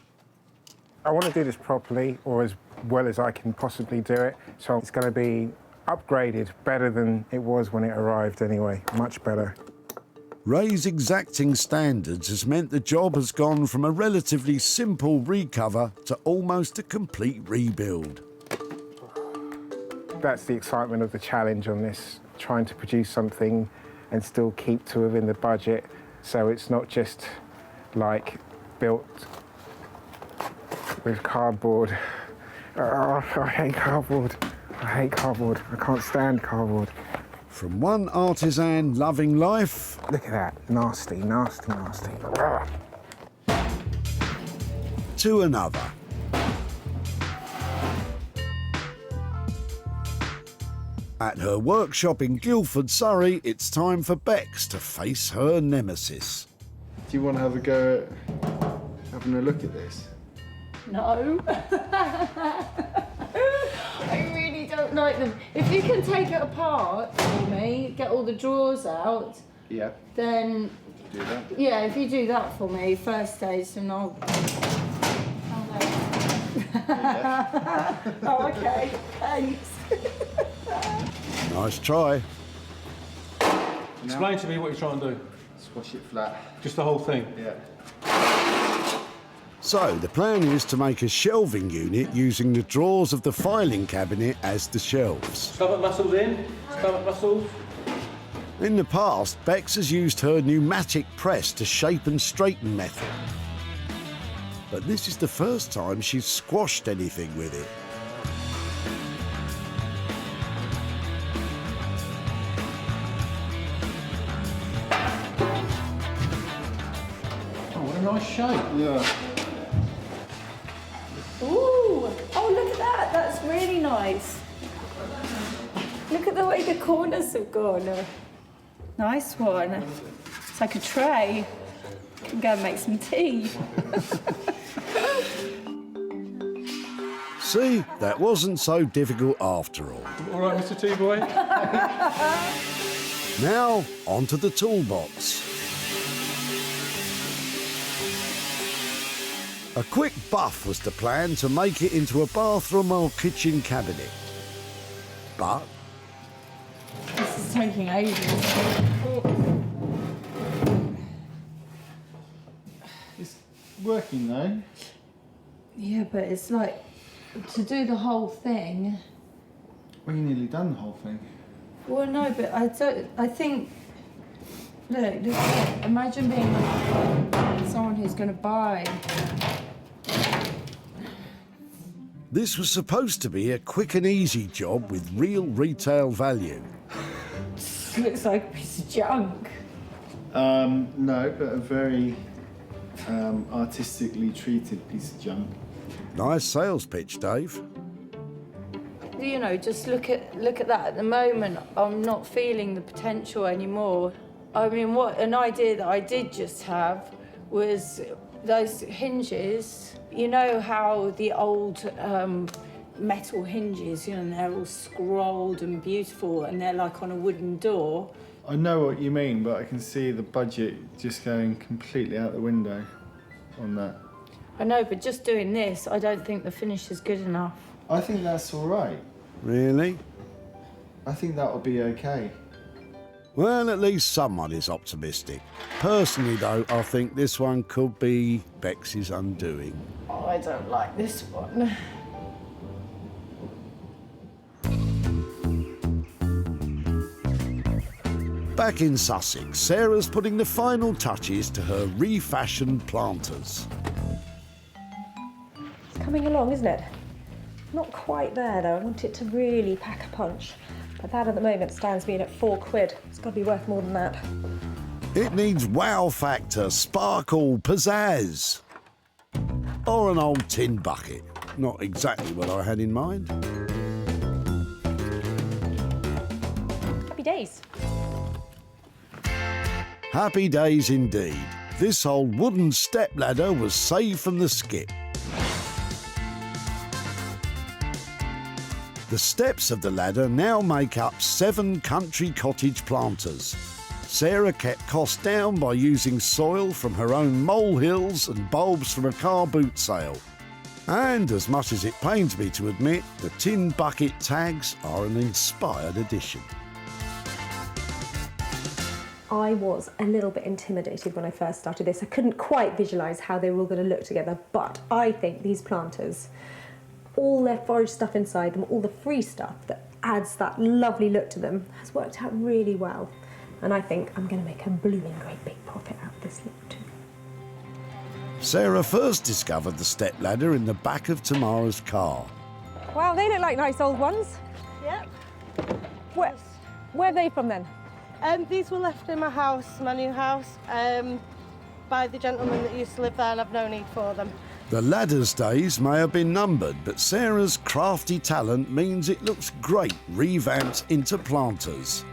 I want to do this properly, or as well as I can possibly do it. So it's going to be upgraded, better than it was when it arrived anyway, much better. Ray's exacting standards has meant the job has gone from a relatively simple recover to almost a complete rebuild. That's the excitement of the challenge on this, trying to produce something and still keep to within the budget, so it's not just like built with cardboard. Oh, I hate cardboard. I hate cardboard. I can't stand cardboard. From one artisan loving life... Look at that. Nasty, nasty, nasty. Ugh. To another. At her workshop in Guildford, Surrey, it's time for Bex to face her nemesis. Do you want to have a go at having a look at this? No. I really don't like them. If you can take it apart for me, get all the drawers out, Yeah. then... Do that? Yeah, if you do that for me, first stage, then I'll... Oh, okay. Thanks. Nice try. Explain to me what you're trying to do. Squash it flat. Just the whole thing? Yeah. So the plan is to make a shelving unit using the drawers of the filing cabinet as the shelves. Stomach muscles in, stomach muscles. In the past, Bex has used her pneumatic press to shape and straighten metal. But this is the first time she's squashed anything with it. Oh, what a nice shape. Yeah. Ooh! Oh, look at that. That's really nice. Look at the way the corners have gone. Nice one. It's like a tray. I can go and make some tea. See, that wasn't so difficult after all. All right, Mr. T-Boy? Now, onto the toolbox. A quick buff was the plan to make it into a bathroom or kitchen cabinet. But This is taking ages. It's working though. Yeah, but it's like, to do the whole thing... Well, you nearly done the whole thing. Well, no, but I think... Look, imagine being someone who's going to buy... this was supposed to be a quick and easy job with real retail value. Looks like a piece of junk. No, but a very artistically treated piece of junk. Nice sales pitch, Dave. You know, just look at that. At the moment, I'm not feeling the potential anymore. I mean, what an idea that I did just have was those hinges. You know how the old metal hinges, you know, and they're all scrolled and beautiful, and they're like on a wooden door. I know what you mean, but I can see the budget just going completely out the window on that. I know, but just doing this, I don't think the finish is good enough. I think that's all right. Really? I think that'll be okay. Well, at least someone is optimistic. Personally, though, I think this one could be Bex's undoing. Oh, I don't like this one. Back in Sussex, Sarah's putting the final touches to her refashioned planters. It's coming along, isn't it? Not quite there, though. I want it to really pack a punch. But that at the moment stands me in at £4. It's got to be worth more than that. It needs wow factor, sparkle, pizzazz. Or an old tin bucket. Not exactly what I had in mind. Happy days. Happy days indeed. This old wooden stepladder was saved from the skip. The steps of the ladder now make up 7 country cottage planters. Sarah kept costs down by using soil from her own molehills and bulbs from a car boot sale. And as much as it pains me to admit, the tin bucket tags are an inspired addition. I was a little bit intimidated when I first started this. I couldn't quite visualise how they were all going to look together, but I think these planters, all their forage stuff inside them, all the free stuff that adds that lovely look to them, has worked out really well. And I think I'm going to make a blooming great big profit out of this look too. Sarah first discovered the step ladder in the back of Tamara's car. Wow, they look like nice old ones. Yep. Where are they from then? These were left in my house, my new house, by the gentleman that used to live there, and I've no need for them. The ladder's days may have been numbered, but Sarah's crafty talent means it looks great revamped into planters.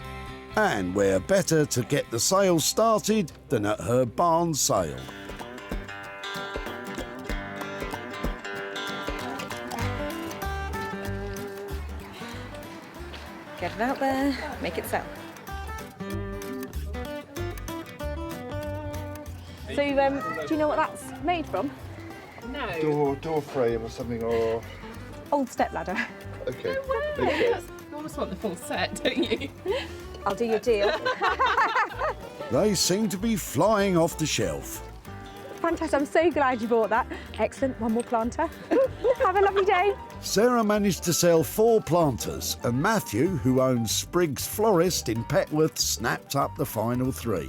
And where better to get the sale started than at her barn sale. Get it out there, make it sell. So, do you know what that's made from? No. Door frame or something, or... Old step ladder. Okay. You almost want the full set, don't you? I'll do your deal. They seem to be flying off the shelf. Fantastic, I'm so glad you bought that. Excellent, one more planter. Have a lovely day. Sarah managed to sell 4 planters, and Matthew, who owns Spriggs Florist in Petworth, snapped up the final 3.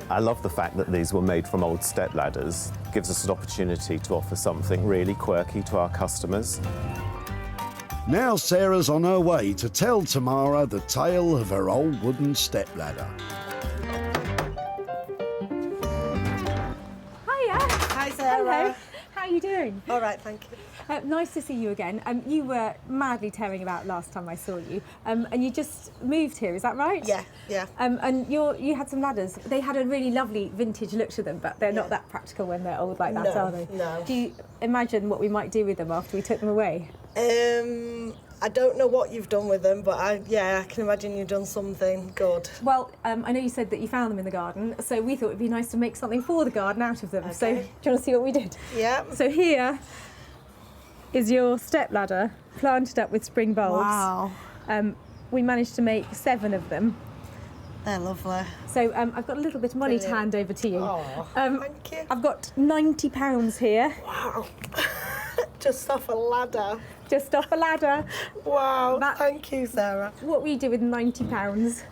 I love the fact that these were made from old step ladders. It gives us an opportunity to offer something really quirky to our customers. Now Sarah's on her way to tell Tamara the tale of her old wooden step ladder. Hi, Sarah. Hello. How are you doing? All right, thank you. Nice to see you again. You were madly tearing about last time I saw you, and you just moved here, is that right? Yeah, yeah. And you had some ladders. They had a really lovely vintage look to them, but they're not that practical when they're old like that, No, are they? no. Do you imagine what we might do with them after we took them away? I don't know what you've done with them, but I can imagine you've done something good. Well, I know you said that you found them in the garden, so we thought it'd be nice to make something for the garden out of them. Okay. So, do you want to see what we did? Yeah. So here is your step ladder planted up with spring bulbs. Wow. We managed to make 7 of them. They're lovely. So I've got a little bit of money to hand over to you. Oh, thank you. I've got £90 here. Wow. Just off a ladder. Just off a ladder. Wow, thank you, Sarah. What will you do with £90?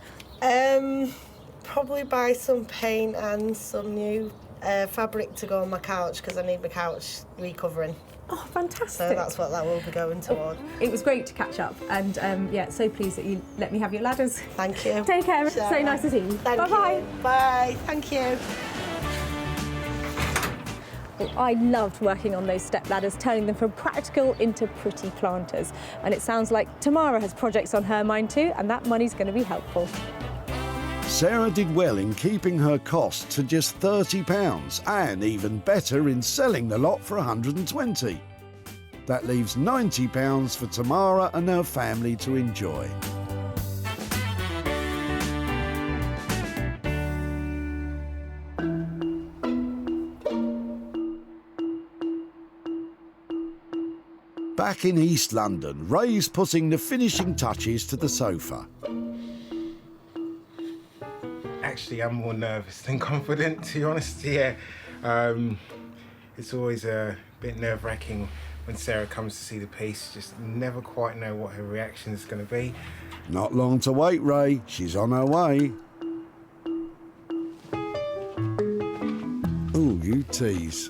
Probably buy some paint and some new fabric to go on my couch, because I need my couch recovering. Oh, fantastic. So that's what that will be going toward. It was great to catch up, and so pleased that you let me have your ladders. Thank you. Take care. Sarah. So nice to see you. Thank Bye-bye. you. Bye. Thank you. Well, I loved working on those step ladders, turning them from practical into pretty planters. And it sounds like Tamara has projects on her mind too, and that money's going to be helpful. Sarah did well in keeping her costs to just £30, and even better in selling the lot for £120. That leaves £90 for Tamara and her family to enjoy. Back in East London, Ray's putting the finishing touches to the sofa. Actually, I'm more nervous than confident, to be honest. Yeah, it's always a bit nerve-wracking when Sarah comes to see the piece. Just never quite know what her reaction is going to be. Not long to wait, Ray. She's on her way. Ooh, you tease.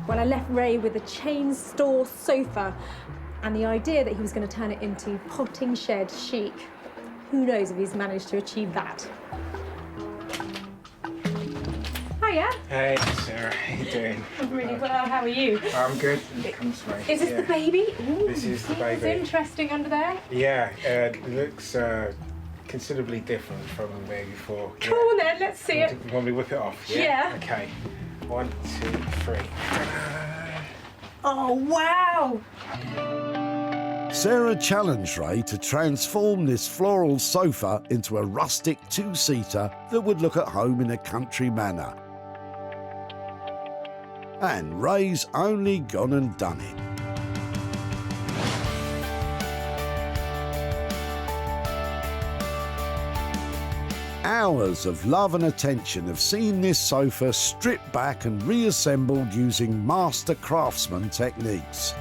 Well, I left Ray with a chain store sofa and the idea that he was going to turn it into potting shed chic. Who knows if he's managed to achieve that. Hiya. Hey, Sarah, how you doing? I'm really well, how are you? I'm good. Come this way. Is this the baby? Ooh, This is the it's baby. interesting under there. Yeah, it looks considerably different from the day before. Come on then, let's see it. You want me to whip it off? Yeah. Okay. 1, 2, 3. Oh, wow. Sarah challenged Ray to transform this floral sofa into a rustic two-seater that would look at home in a country manner. And Ray's only gone and done it. Hours of love and attention have seen this sofa stripped back and reassembled using master craftsman techniques.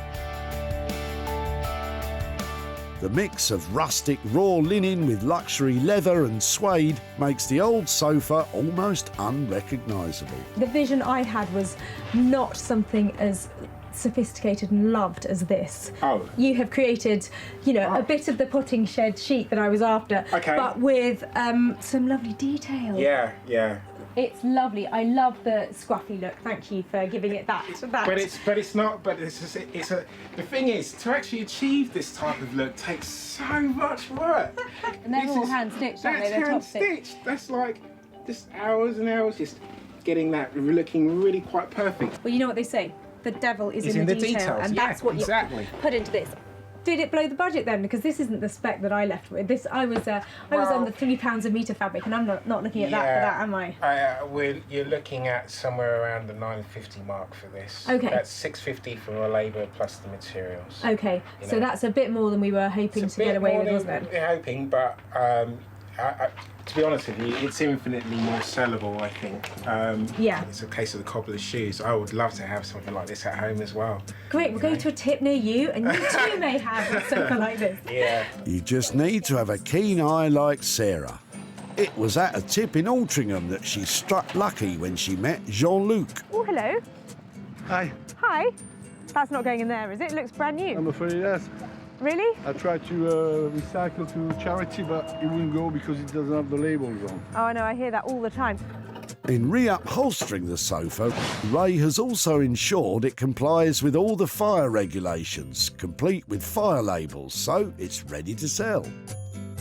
The mix of rustic raw linen with luxury leather and suede makes the old sofa almost unrecognisable. The vision I had was not something as sophisticated and loved as this. Oh. You have created, you know, a bit of the potting shed chic that I was after, Okay. but with some lovely detail. Yeah, yeah. It's lovely. I love the scruffy look. Thank you for giving it that. But it's not. But the thing is, to actually achieve this type of look takes so much work. And they're all hand stitched, aren't they? That's They're hand top stitched. stitched. That's like just hours and hours just getting that looking really quite perfect. Well, you know what they say. The devil is It's in the detail, details. and Yeah, that's what exactly. you put into this. Did it blow the budget then? Because this isn't the spec that I left with. This I was on the £3 a metre fabric, and I'm not looking at that for that, am I? You're looking at somewhere around the £9.50 mark for this. Okay. That's £6.50 for the labour plus the materials. Okay, You so know. that's a bit more than we were hoping It's a to get bit away more with, than wasn't it? we're hoping, but to be honest with you, it's infinitely more sellable, I think. Yeah. It's a case of the cobbler's shoes. I would love to have something like this at home as well. Great, we'll go to a tip near you, and you too may have a sofa like this. Yeah. You just need to have a keen eye like Sarah. It was at a tip in Altrincham that she struck lucky when she met Jean-Luc. Oh, hello. Hi. Hi. That's not going in there, is it? It looks brand new. I'm afraid yes. Really? I tried to recycle to charity, but it wouldn't go because it doesn't have the labels on. Oh, I know, I hear that all the time. In re-upholstering the sofa, Ray has also ensured it complies with all the fire regulations, complete with fire labels, so it's ready to sell.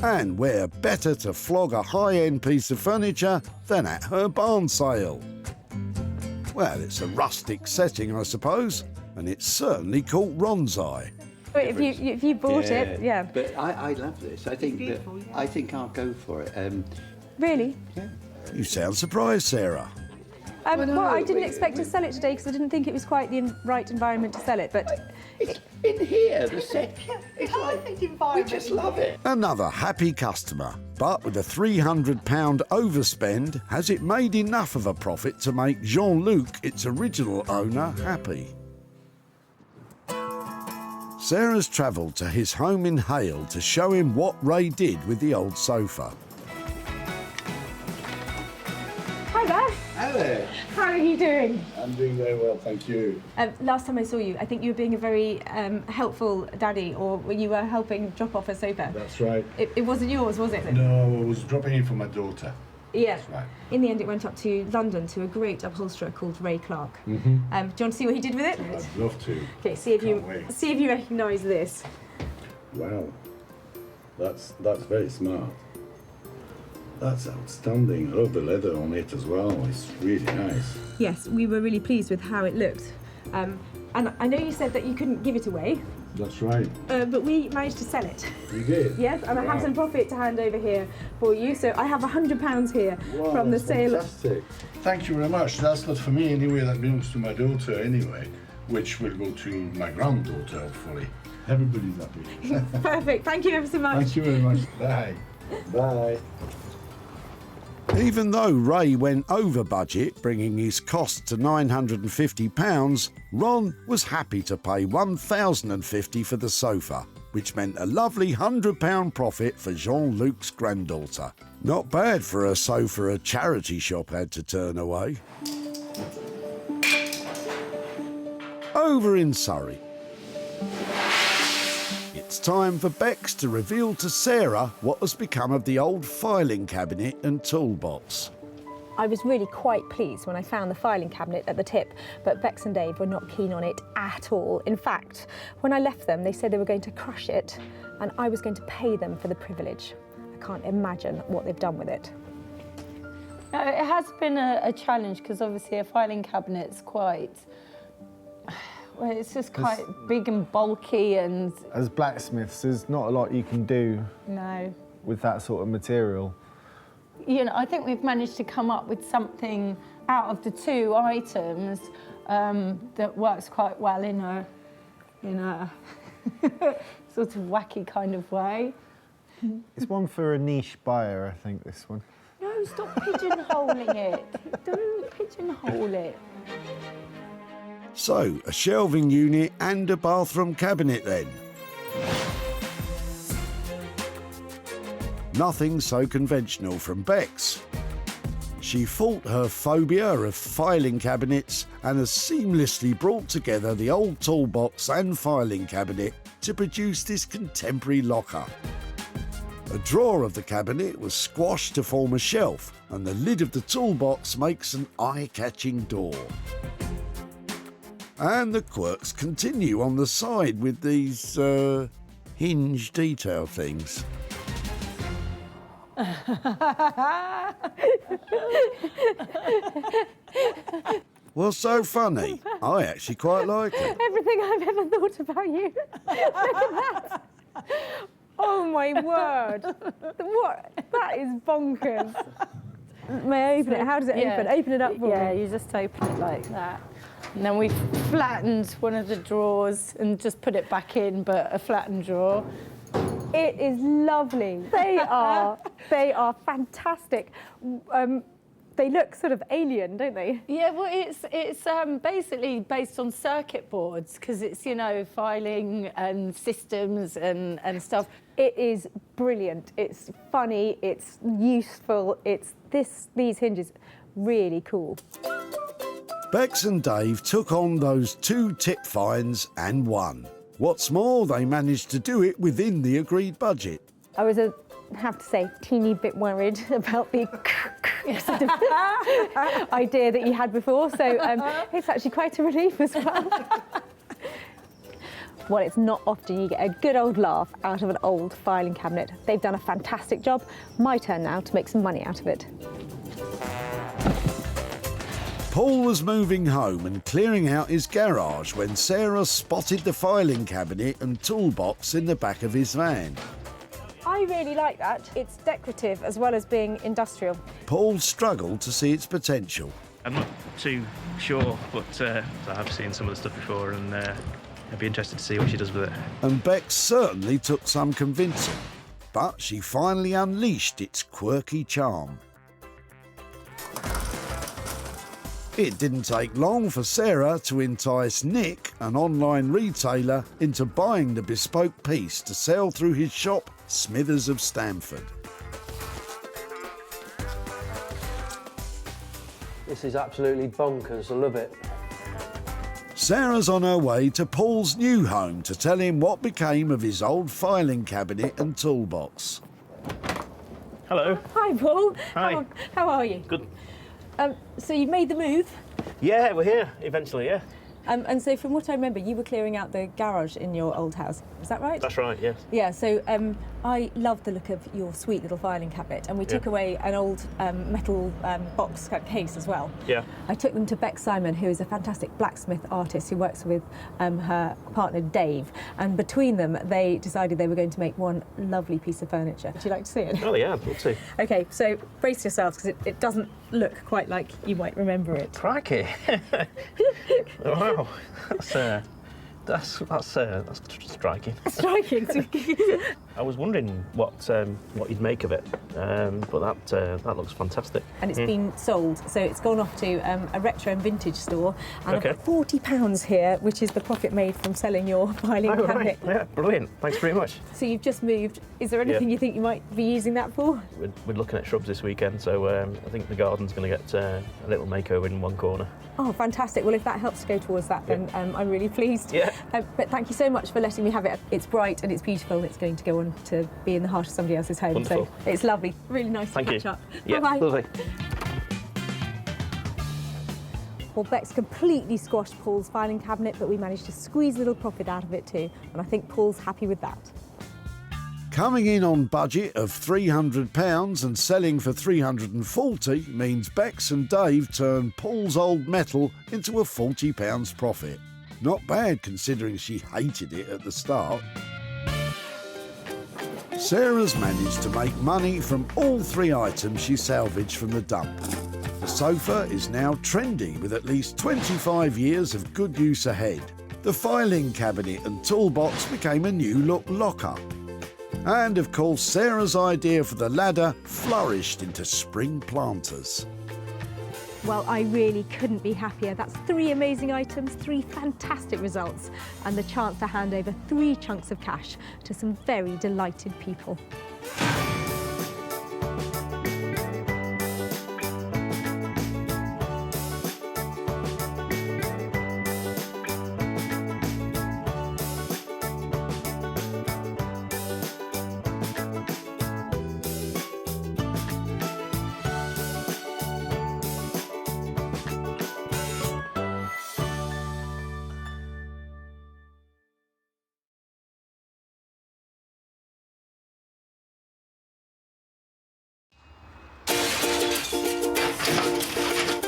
And where better to flog a high-end piece of furniture than at her barn sale? Well, it's a rustic setting, I suppose, and it's certainly caught Ron's eye. If you bought it, yeah. But I love this. I think I'll go for it. Really? Yeah. You sound surprised, Sarah. Well, I didn't expect to sell it today because I didn't think it was quite the right environment to sell it, but... In here, the set, it's like, we just love it. Another happy customer, but with a £300 overspend, has it made enough of a profit to make Jean-Luc, its original owner, happy? Sarah's travelled to his home in Hale to show him what Ray did with the old sofa. Hi there. Hello. How are you doing? I'm doing very well, thank you. Last time I saw you, I think you were being a very helpful daddy, or you were helping drop off a sofa. That's right. It wasn't yours, was it? No, I was dropping it for my daughter. Yeah. That's right. In the end, it went up to London to a great upholsterer called Ray Clark. Mm-hmm. Do you want to see what he did with it? I'd love to. Okay, see if you recognise this. Wow, that's very smart. That's outstanding. I love the leather on it as well. It's really nice. Yes, we were really pleased with how it looked. And I know you said that you couldn't give it away, That's right. but we managed to sell it. You did? Yes, and I have some profit to hand over here for you. So I have £100 here Wow, from the that's sale. Fantastic. Thank you very much. That's not for me anyway. That belongs to my daughter anyway, which will go to my granddaughter, hopefully. Everybody's happy. Perfect. Thank you ever so much. Thank you very much. Bye. Bye. Even though Ray went over budget, bringing his cost to £950, Ron was happy to pay £1,050 for the sofa, which meant a lovely £100 profit for Jean-Luc's granddaughter. Not bad for a sofa a charity shop had to turn away. Over in Surrey, it's time for Bex to reveal to Sarah what has become of the old filing cabinet and toolbox. I was really quite pleased when I found the filing cabinet at the tip, but Bex and Dave were not keen on it at all. In fact, when I left them, they said they were going to crush it and I was going to pay them for the privilege. I can't imagine what they've done with it. It has been a challenge because obviously a filing cabinet's quite, Well, it's just quite big and bulky and... As blacksmiths, there's not a lot you can do No. with that sort of material. You know, I think we've managed to come up with something out of the two items that works quite well in a sort of wacky kind of way. It's one for a niche buyer, I think, this one. No, stop pigeonholing it. Don't pigeonhole it. So, a shelving unit and a bathroom cabinet then. Nothing so conventional from Bex. She fought her phobia of filing cabinets and has seamlessly brought together the old toolbox and filing cabinet to produce this contemporary locker. A drawer of the cabinet was squashed to form a shelf, and the lid of the toolbox makes an eye-catching door. And the quirks continue on the side with these hinge detail things. What's so funny? I actually quite like it. Everything I've ever thought about you. Look at that. Oh my word. What? That is bonkers. May I open it? How does it open? Open it up for me. Yeah, you just open it like that. And then we've flattened one of the drawers and just put it back in, but a flattened drawer. It is lovely. They are fantastic. They look sort of alien, don't they? Yeah, well, it's basically based on circuit boards because it's, you know, filing and systems and stuff. It is brilliant. It's funny. It's useful. It's these hinges, really cool. Bex and Dave took on those 2 tip finds and won. What's more, they managed to do it within the agreed budget. I was have to say, teeny bit worried about the sort of idea that you had before, so it's actually quite a relief as well. Well, it's not often you get a good old laugh out of an old filing cabinet. They've done a fantastic job. My turn now to make some money out of it. Paul was moving home and clearing out his garage when Sarah spotted the filing cabinet and toolbox in the back of his van. I really like that. It's decorative as well as being industrial. Paul struggled to see its potential. I'm not too sure, but I have seen some of the stuff before, and I'd be interested to see what she does with it. And Bex certainly took some convincing, but she finally unleashed its quirky charm. It didn't take long for Sarah to entice Nick, an online retailer, into buying the bespoke piece to sell through his shop, Smithers of Stamford. This is absolutely bonkers, I love it. Sarah's on her way to Paul's new home to tell him what became of his old filing cabinet and toolbox. Hello. Hi, Paul. Hi. How are you? Good. So you made the move? Yeah, we're here eventually, yeah. And so from what I remember, you were clearing out the garage in your old house. Is that right? That's right, yes. Yeah, so I love the look of your sweet little filing cabinet, and we took away an old metal box case as well. Yeah. I took them to Bex Simon, who is a fantastic blacksmith artist who works with her partner Dave, and between them they decided they were going to make one lovely piece of furniture. Would you like to see it? Oh yeah, I'd love to. Okay, so brace yourselves because it doesn't look quite like you might remember it. Crikey. Wow, that's striking. Striking. I was wondering what you'd make of it, but that looks fantastic. And it's been sold, so it's gone off to a retro and vintage store, and I've got £40 here, which is the profit made from selling your filing cabinet. Right. Yeah, brilliant. Thanks very much. So you've just moved. Is there anything you think you might be using that for? We're looking at shrubs this weekend, so I think the garden's going to get a little makeover in one corner. Oh, fantastic. Well, if that helps to go towards that, then I'm really pleased. Yeah. But thank you so much for letting me have it. It's bright and it's beautiful, and it's going to go on to be in the heart of somebody else's home. Wonderful. So it's lovely. Really nice to catch up. Yeah, Bye-bye. lovely. Well, Bex completely squashed Paul's filing cabinet, but we managed to squeeze a little profit out of it too, and I think Paul's happy with that. Coming in on budget of £300 and selling for $340 means Bex and Dave turn Paul's old metal into a £40 profit. Not bad considering she hated it at the start. Sarah's managed to make money from all 3 items she salvaged from the dump. The sofa is now trendy with at least 25 years of good use ahead. The filing cabinet and toolbox became a new look locker. And of course, Sarah's idea for the ladder flourished into spring planters. Well, I really couldn't be happier. That's 3 amazing items, 3 fantastic results, and the chance to hand over 3 chunks of cash to some very delighted people.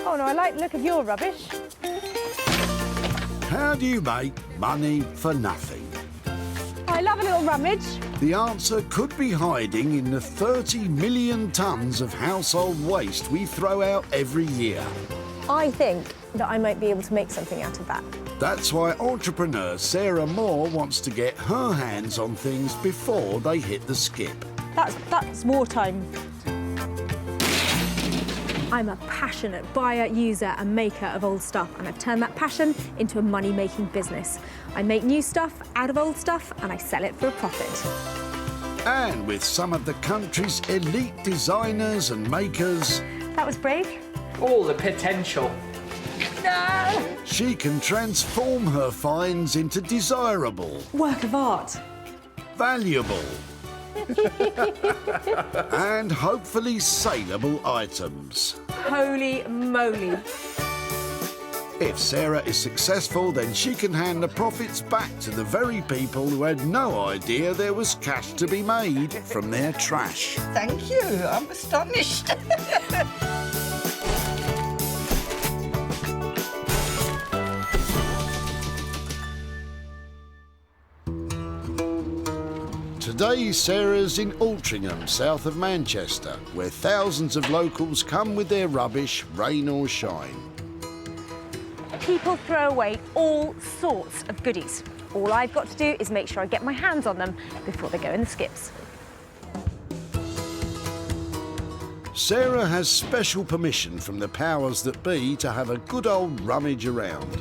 Oh no, I like the look of your rubbish. How do you make money for nothing? I love a little rummage. The answer could be hiding in the 30 million tonnes of household waste we throw out every year. I think that I might be able to make something out of that. That's why entrepreneur Sarah Moore wants to get her hands on things before they hit the skip. That's wartime. I'm a passionate buyer, user and maker of old stuff, and I've turned that passion into a money-making business. I make new stuff out of old stuff and I sell it for a profit. And with some of the country's elite designers and makers... That was brave. All the potential. No! She can transform her finds into desirable... Work of art. Valuable... and hopefully saleable items. Holy moly. If Sarah is successful, then she can hand the profits back to the very people who had no idea there was cash to be made from their trash. Thank you, I'm astonished. Today, Sarah's in Altrincham, south of Manchester, where thousands of locals come with their rubbish, rain or shine. People throw away all sorts of goodies. All I've got to do is make sure I get my hands on them before they go in the skips. Sarah has special permission from the powers that be to have a good old rummage around.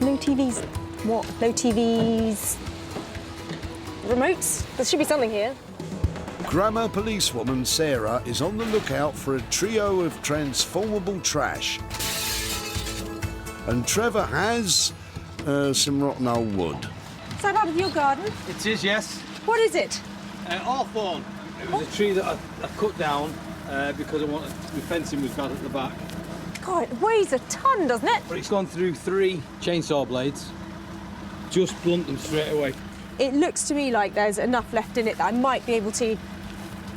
No TVs. What? No TVs. Remotes? There should be something here. Grammar policewoman Sarah is on the lookout for a trio of transformable trash. And Trevor has some rotten old wood. Is that out of your garden? It is, yes. What is it? Hawthorn. It was a tree that I cut down because I wanted my fencing was bad at the back. God, it weighs a ton, doesn't it? But it's gone through 3 chainsaw blades. Just blunt them straight away. It looks to me like there's enough left in it that I might be able to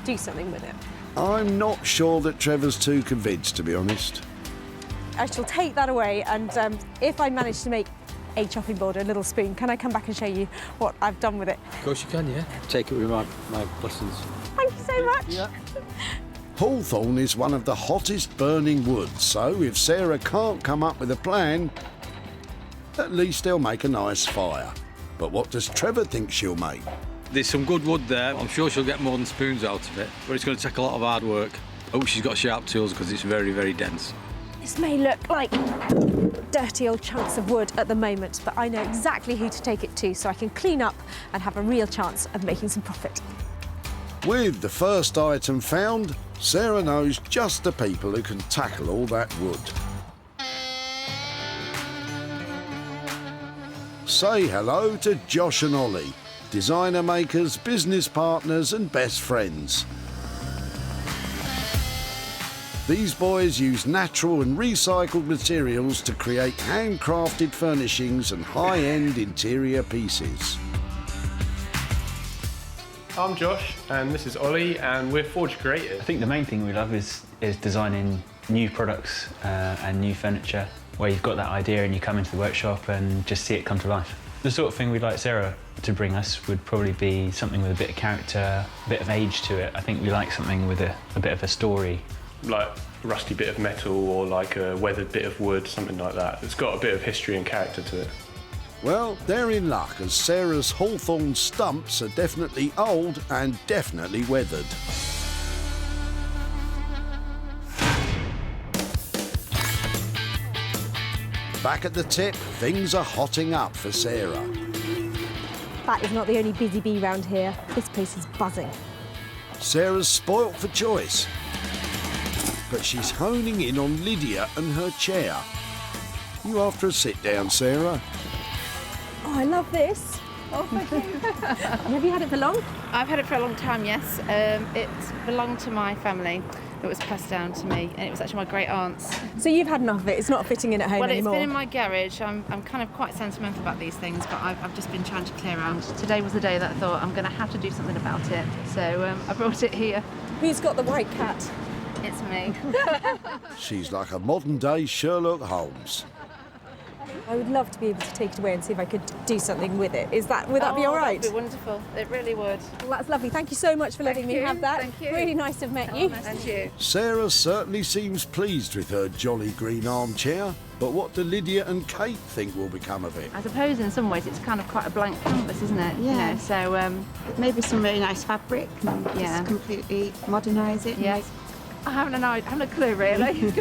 do something with it. I'm not sure that Trevor's too convinced, to be honest. I shall take that away, and if I manage to make a chopping board or a little spoon, can I come back and show you what I've done with it? Of course you can, yeah. Take it with my blessings. Thank you so much. Yeah. Hawthorn is one of the hottest burning woods, so if Sarah can't come up with a plan, at least they'll make a nice fire. But what does Trevor think she'll make? There's some good wood there. I'm sure she'll get more than spoons out of it, but it's going to take a lot of hard work. Oh, she's got sharp tools because it's very, very dense. This may look like dirty old chunks of wood at the moment, but I know exactly who to take it to so I can clean up and have a real chance of making some profit. With the first item found, Sarah knows just the people who can tackle all that wood. Say hello to Josh and Ollie, designer makers, business partners and best friends. These boys use natural and recycled materials to create handcrafted furnishings and high-end interior pieces. I'm Josh and this is Ollie and we're Forge Creators. I think the main thing we love is designing new products and new furniture where you've got that idea and you come into the workshop and just see it come to life. The sort of thing we'd like Sarah to bring us would probably be something with a bit of character, a bit of age to it. I think we like something with a bit of a story. Like a rusty bit of metal or like a weathered bit of wood, something like that. It's got a bit of history and character to it. Well, they're in luck, as Sarah's Hawthorn stumps are definitely old and definitely weathered. Back at the tip, things are hotting up for Sarah. That is not the only busy bee round here. This place is buzzing. Sarah's spoilt for choice, but she's honing in on Lydia and her chair. You after a sit down, Sarah? Oh, I love this. Oh, thank you. Have you had it for long? I've had it for a long time, yes. It belonged to my family. It was passed down to me, and it was actually my great aunt's. So you've had enough of it? It's not fitting in at home anymore? Well, it's been in my garage. I'm kind of quite sentimental about these things, but I've just been trying to clear out. Today was the day that I thought I'm going to have to do something about it, so I brought it here. Who's got the white cat? It's me. She's like a modern-day Sherlock Holmes. I would love to be able to take it away and see if I could do something with it. Would that be all right? That would be wonderful. It really would. Well, that's lovely. Thank you so much for letting me have that. Thank you. Really nice to have met you. Nice and you. Sarah certainly seems pleased with her jolly green armchair, but what do Lydia and Kate think will become of it? I suppose in some ways it's kind of quite a blank canvas, isn't it? Yeah. You know, so maybe some really nice fabric and just completely modernise it. Yes. I haven't a clue really.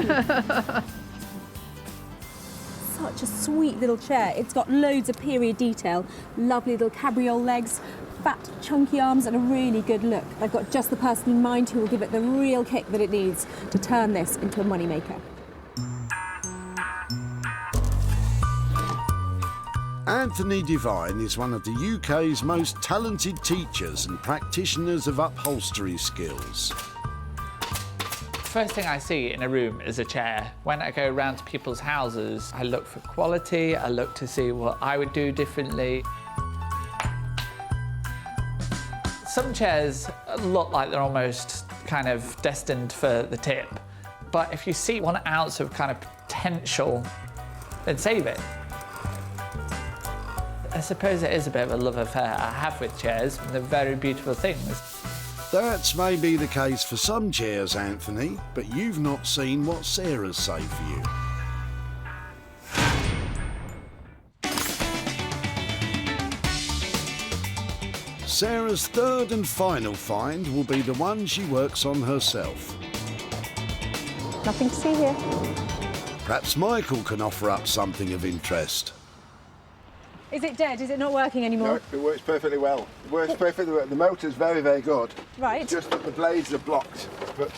Such a sweet little chair. It's got loads of period detail, lovely little cabriole legs, fat, chunky arms, and a really good look. They've got just the person in mind who will give it the real kick that it needs to turn this into a moneymaker. Anthony Devine is one of the UK's most talented teachers and practitioners of upholstery skills. First thing I see in a room is a chair. When I go around to people's houses, I look for quality, I look to see what I would do differently. Some chairs look like they're almost kind of destined for the tip, but if you see 1 ounce of kind of potential, then save it. I suppose it is a bit of a love affair I have with chairs, and they're very beautiful things. That's maybe the case for some chairs, Anthony, but you've not seen what Sarah's saved for you. Sarah's third and final find will be the one she works on herself. Nothing to see here. Perhaps Michael can offer up something of interest. Is it dead? Is it not working anymore? No, it works perfectly well. It works perfectly well. The motor's very, very good. Right. It's just that the blades are blocked. But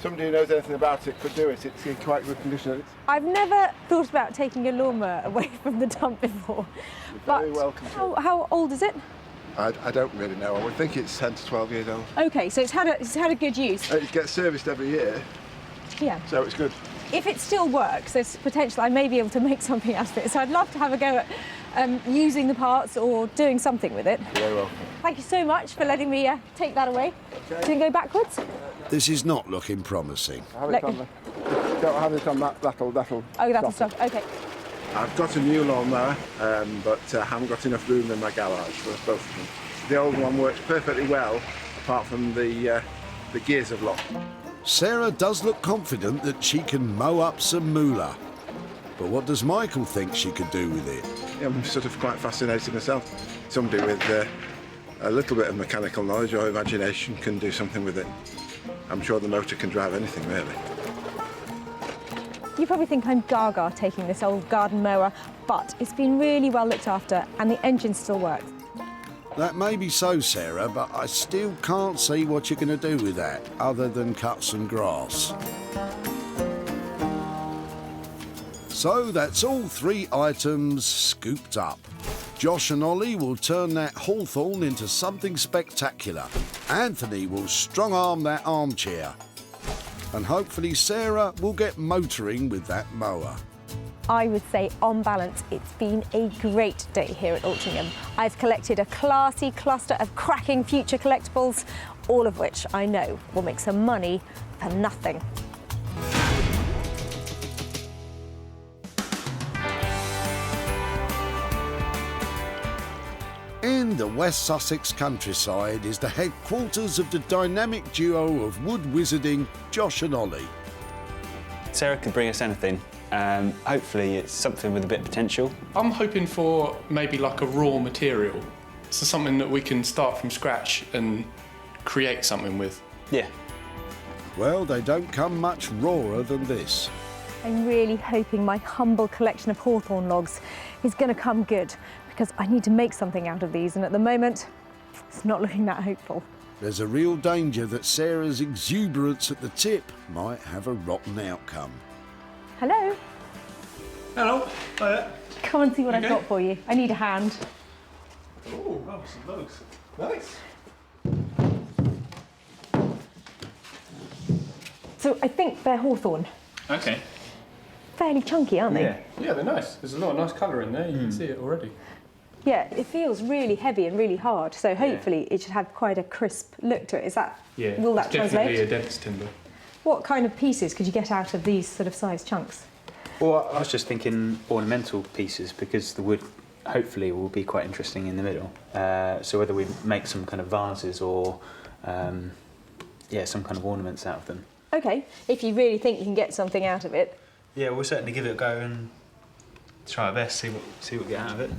somebody who knows anything about it could do it. It's in quite good condition. I've never thought about taking a lawnmower away from the dump before. You're very welcome to it. How old is it? I don't really know. I would think it's 10 to 12 years old. Okay, so it's had a good use. It gets serviced every year. Yeah. So it's good. If it still works, there's potential I may be able to make something out of it. So I'd love to have a go at using the parts or doing something with it. You're very welcome. Thank you so much for letting me take that away. Okay. Can you go backwards? This is not looking promising. Don't have it on that'll Oh, that'll stop. Okay. I've got a new lawnmower, but I haven't got enough room in my garage for both of them. The old one works perfectly well, apart from the gears have locked. Sarah does look confident that she can mow up some moolah. But what does Michael think she could do with it? Yeah, I'm sort of quite fascinated myself. Somebody with a little bit of mechanical knowledge or imagination can do something with it. I'm sure the motor can drive anything, really. You probably think I'm gaga taking this old garden mower, but it's been really well looked after and the engine still works. That may be so, Sarah, but I still can't see what you're going to do with that, other than cut some grass. So that's all 3 items scooped up. Josh and Ollie will turn that Hawthorn into something spectacular. Anthony will strong-arm that armchair. And hopefully Sarah will get motoring with that mower. I would say, on balance, it's been a great day here at Altrincham. I've collected a classy cluster of cracking future collectibles, all of which I know will make some money for nothing. In the West Sussex countryside is the headquarters of the dynamic duo of wood wizarding Josh and Ollie. Sarah could bring us anything. Hopefully it's something with a bit of potential. I'm hoping for maybe like a raw material. So something that we can start from scratch and create something with. Yeah. Well, they don't come much rawer than this. I'm really hoping my humble collection of Hawthorn logs is going to come good, because I need to make something out of these, and at the moment, it's not looking that hopeful. There's a real danger that Sarah's exuberance at the tip might have a rotten outcome. Hello? Hello. Hiya. Come and see what Okay. I've got for you. I need a hand. Oh, wow, some logs. Nice. So I think they're Hawthorn. Okay. Fairly chunky, aren't they? Yeah, they're nice. There's a lot of nice colour in there. You can see it already. Yeah, it feels really heavy and really hard, so hopefully it should have quite a crisp look to it. Is that, Yeah. will that it's definitely translate? a dense timber. What kind of pieces could you get out of these sort of size chunks? Well, I was just thinking ornamental pieces, because the wood hopefully will be quite interesting in the middle. So whether we make some kind of vases or some kind of ornaments out of them. Okay, if you really think you can get something out of it. Yeah, we'll certainly give it a go and try our best, see what we get out of it.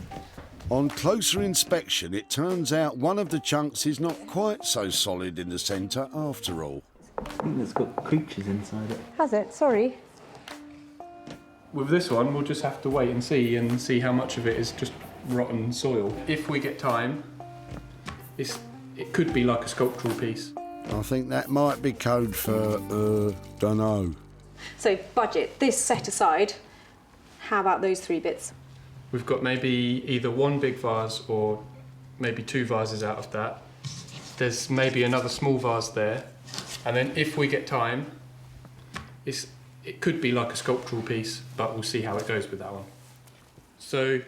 On closer inspection, it turns out one of the chunks is not quite so solid in the centre after all. I think it's got creatures inside it. Has it? Sorry. With this one, we'll just have to wait and see how much of it is just rotten soil. If we get time, it could be like a sculptural piece. I think that might be code for, dunno. So budget, this set aside, how about those 3 bits? We've got maybe either one big vase or maybe 2 vases out of that. There's maybe another small vase there. And then if we get time, it could be like a sculptural piece, but we'll see how it goes with that one. So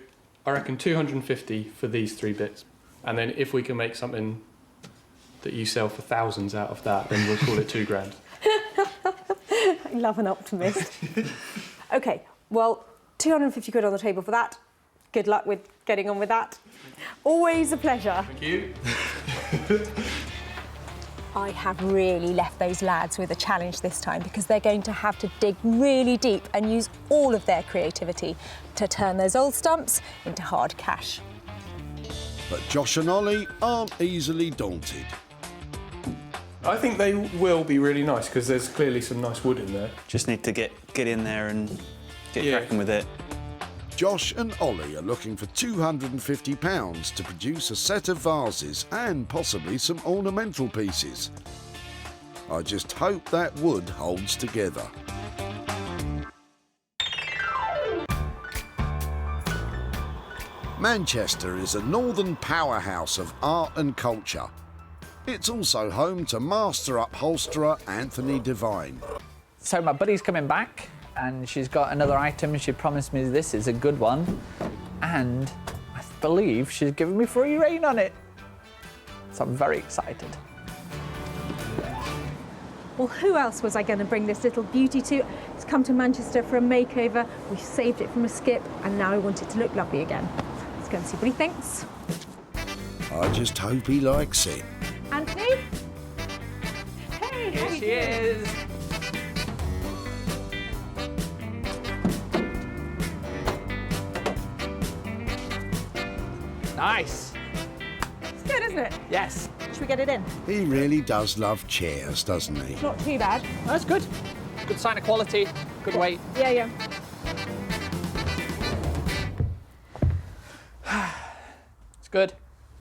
I reckon 250 for these 3 bits. And then if we can make something that you sell for thousands out of that, then we'll call it £2,000. I love an optimist. Okay, well, 250 quid on the table for that. Good luck with getting on with that. Always a pleasure. Thank you. I have really left those lads with a challenge this time, because they're going to have to dig really deep and use all of their creativity to turn those old stumps into hard cash. But Josh and Ollie aren't easily daunted. I think they will be really nice, because there's clearly some nice wood in there. Just need to get in there and get cracking with it. Josh and Ollie are looking for £250 to produce a set of vases and possibly some ornamental pieces. I just hope that wood holds together. Manchester is a northern powerhouse of art and culture. It's also home to master upholsterer Anthony Devine. So my buddy's coming back, and she's got another item. She promised me this is a good one, and I believe she's giving me free rein on it. So I'm very excited. Well, who else was I going to bring this little beauty to? It's come to Manchester for a makeover. We saved it from a skip, and now I want it to look lovely again. Let's go and see what he thinks. I just hope he likes it. Anthony? Hey, how Here you she doing? is. Nice. It's good, isn't it? Yes. Should we get it in? He really does love chairs, doesn't he? Not too bad. That's good. Good sign of quality. Good weight. Yeah, yeah. It's good.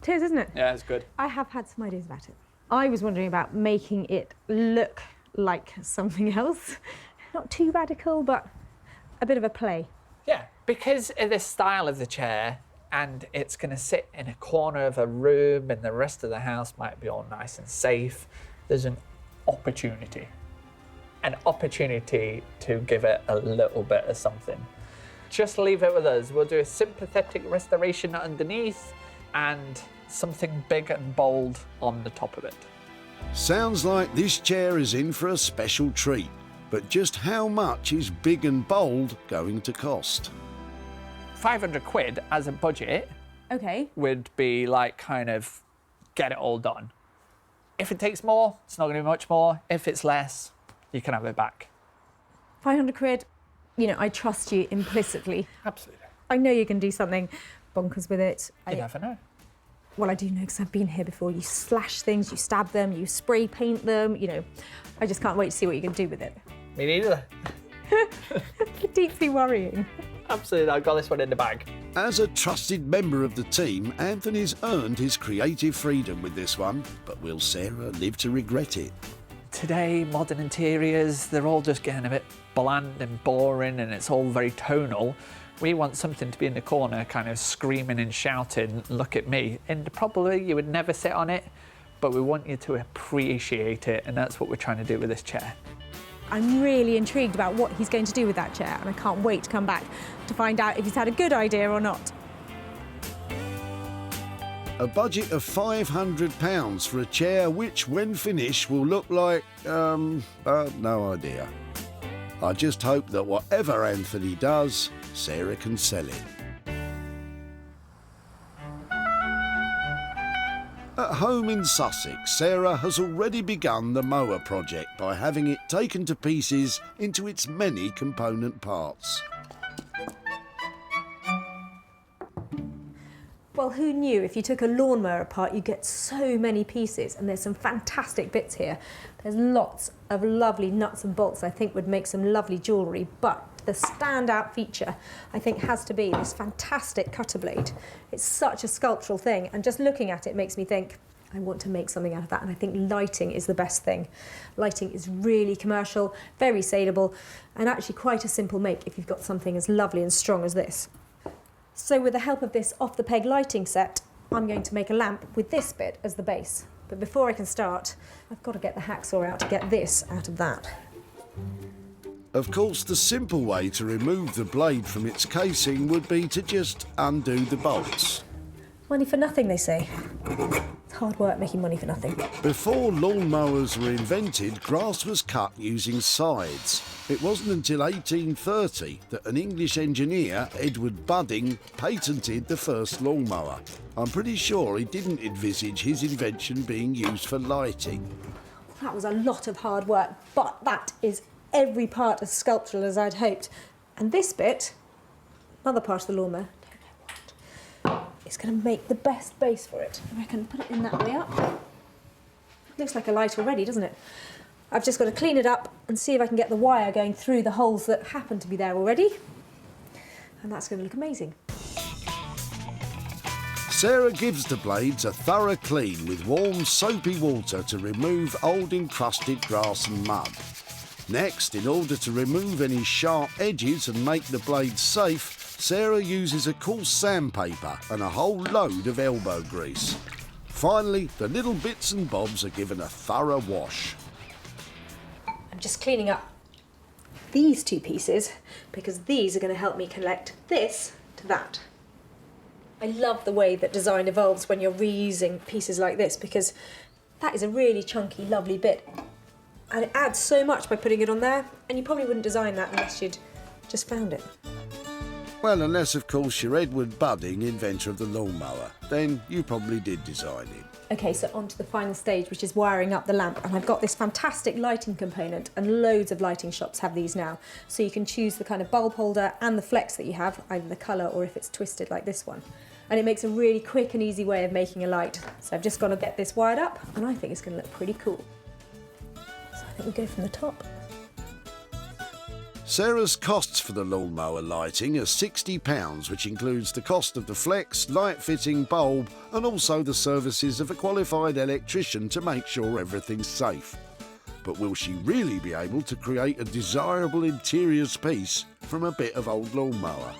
It is, isn't it? Yeah, it's good. I have had some ideas about it. I was wondering about making it look like something else. Not too radical, but a bit of a play. Yeah, because of the style of the chair, and it's going to sit in a corner of a room, and the rest of the house might be all nice and safe. There's an opportunity to give it a little bit of something. Just leave it with us. We'll do a sympathetic restoration underneath and something big and bold on the top of it. Sounds like this chair is in for a special treat. But just how much is big and bold going to cost? 500 quid as a budget, Okay. would be like kind of get it all done. If it takes more, it's not going to be much more. If it's less, you can have it back. 500 quid, you know, I trust you implicitly. Absolutely. I know you can do something bonkers with it. You never know. Well, I do know because I've been here before. You slash things, you stab them, you spray paint them, you know. I just can't wait to see what you can do with it. Me neither. Deeply worrying. Absolutely, I've got this one in the bag. As a trusted member of the team, Anthony's earned his creative freedom with this one, but will Sarah live to regret it? Today, modern interiors, they're all just getting a bit bland and boring, and it's all very tonal. We want something to be in the corner, kind of screaming and shouting, look at me. And probably you would never sit on it, but we want you to appreciate it, and that's what we're trying to do with this chair. I'm really intrigued about what he's going to do with that chair, and I can't wait to come back to find out if he's had a good idea or not. A budget of £500 for a chair which, when finished, will look like, no idea. I just hope that whatever Anthony does, Sarah can sell it. At home in Sussex, Sarah has already begun the mower project by having it taken to pieces into its many component parts. Well, who knew if you took a lawnmower apart, you get so many pieces, and there's some fantastic bits here. There's lots of lovely nuts and bolts I think would make some lovely jewellery, but the standout feature, I think, has to be this fantastic cutter blade. It's such a sculptural thing, and just looking at it makes me think, I want to make something out of that, and I think lighting is the best thing. Lighting is really commercial, very saleable, and actually quite a simple make if you've got something as lovely and strong as this. So with the help of this off-the-peg lighting set, I'm going to make a lamp with this bit as the base. But before I can start, I've got to get the hacksaw out to get this out of that. Of course, the simple way to remove the blade from its casing would be to just undo the bolts. Money for nothing, they say. It's hard work making money for nothing. Before lawnmowers were invented, grass was cut using scythes. It wasn't until 1830 that an English engineer, Edward Budding, patented the first lawnmower. I'm pretty sure he didn't envisage his invention being used for lighting. That was a lot of hard work, but that is every part as sculptural as I'd hoped. And this bit, another part of the lawnmower, it's going to make the best base for it. I reckon put it in that way up. Looks like a light already, doesn't it? I've just got to clean it up and see if I can get the wire going through the holes that happen to be there already. And that's going to look amazing. Sarah gives the blades a thorough clean with warm, soapy water to remove old encrusted grass and mud. Next, in order to remove any sharp edges and make the blades safe, Sarah uses a coarse sandpaper and a whole load of elbow grease. Finally, the little bits and bobs are given a thorough wash. I'm just cleaning up these two pieces because these are going to help me connect this to that. I love the way that design evolves when you're reusing pieces like this because that is a really chunky, lovely bit. And it adds so much by putting it on there, and you probably wouldn't design that unless you'd just found it. Well, unless, of course, you're Edward Budding, inventor of the lawnmower. Then you probably did design it. Okay, so on to the final stage, which is wiring up the lamp. And I've got this fantastic lighting component, and loads of lighting shops have these now. So you can choose the kind of bulb holder and the flex that you have, either the colour or if it's twisted like this one. And it makes a really quick and easy way of making a light. So I've just got to get this wired up, and I think it's going to look pretty cool. So I think we go from the top. Sarah's costs for the lawnmower lighting are £60, which includes the cost of the flex, light fitting, bulb, and also the services of a qualified electrician to make sure everything's safe. But will she really be able to create a desirable interiors piece from a bit of old lawnmower?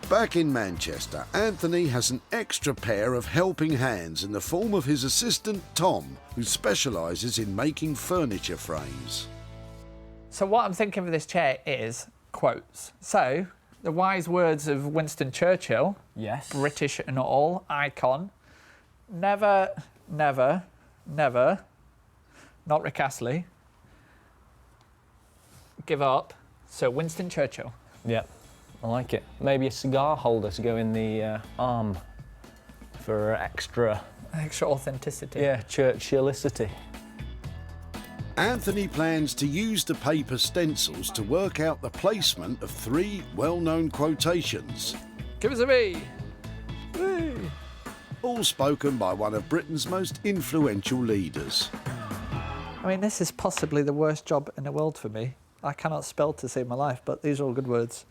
Back in Manchester, Anthony has an extra pair of helping hands in the form of his assistant Tom, who specialises in making furniture frames. So what I'm thinking for this chair is quotes. So, the wise words of Winston Churchill, yes, British and all, icon, never, never, never, not Rick Astley, give up. So Winston Churchill. Yep. I like it. Maybe a cigar holder to go in the arm for extra authenticity. Yeah, Churchillicity. Anthony plans to use the paper stencils to work out the placement of 3 well-known quotations. Give us a V. All spoken by one of Britain's most influential leaders. I mean, this is possibly the worst job in the world for me. I cannot spell to save my life, but these are all good words.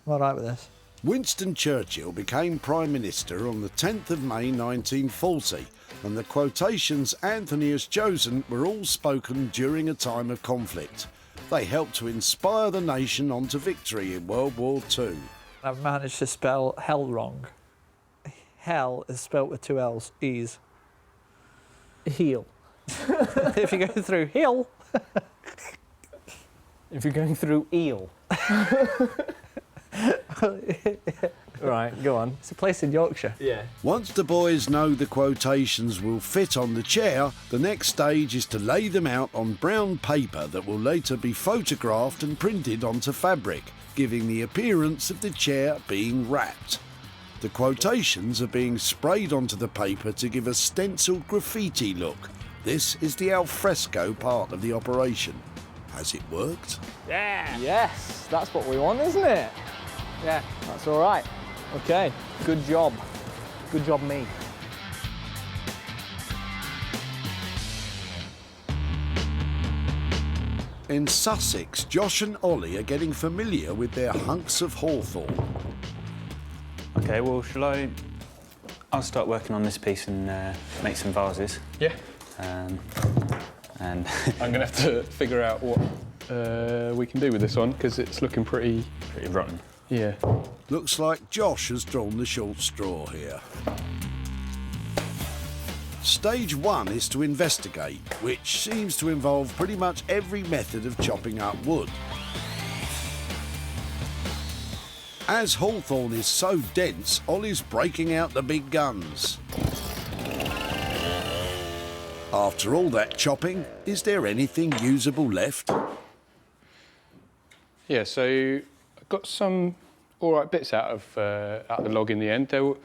I'm all right with this. Winston Churchill became Prime Minister on the 10th of May 1940, and the quotations Anthony has chosen were all spoken during a time of conflict. They helped to inspire the nation on to victory in World War II. I've managed to spell hell wrong. Hell is spelt with 2 L's, E's. Heel. If you go through hill. If you're going through eel. Right, go on. It's a place in Yorkshire. Yeah. Once the boys know the quotations will fit on the chair, the next stage is to lay them out on brown paper that will later be photographed and printed onto fabric, giving the appearance of the chair being wrapped. The quotations are being sprayed onto the paper to give a stenciled graffiti look. This is the alfresco part of the operation. Has it worked? Yeah. Yes, that's what we want, isn't it? Yeah, that's all right. Okay, good job. Good job, me. In Sussex, Josh and Ollie are getting familiar with their hunks of hawthorn. Okay, well, I'll start working on this piece and make some vases. Yeah. And I'm going to have to figure out what we can do with this one, because it's looking pretty rotten. Yeah. Looks like Josh has drawn the short straw here. Stage 1 is to investigate, which seems to involve pretty much every method of chopping up wood. As hawthorn is so dense, Ollie's breaking out the big guns. After all that chopping, is there anything usable left? Yeah, so I got some all right bits out of the log in the end. There's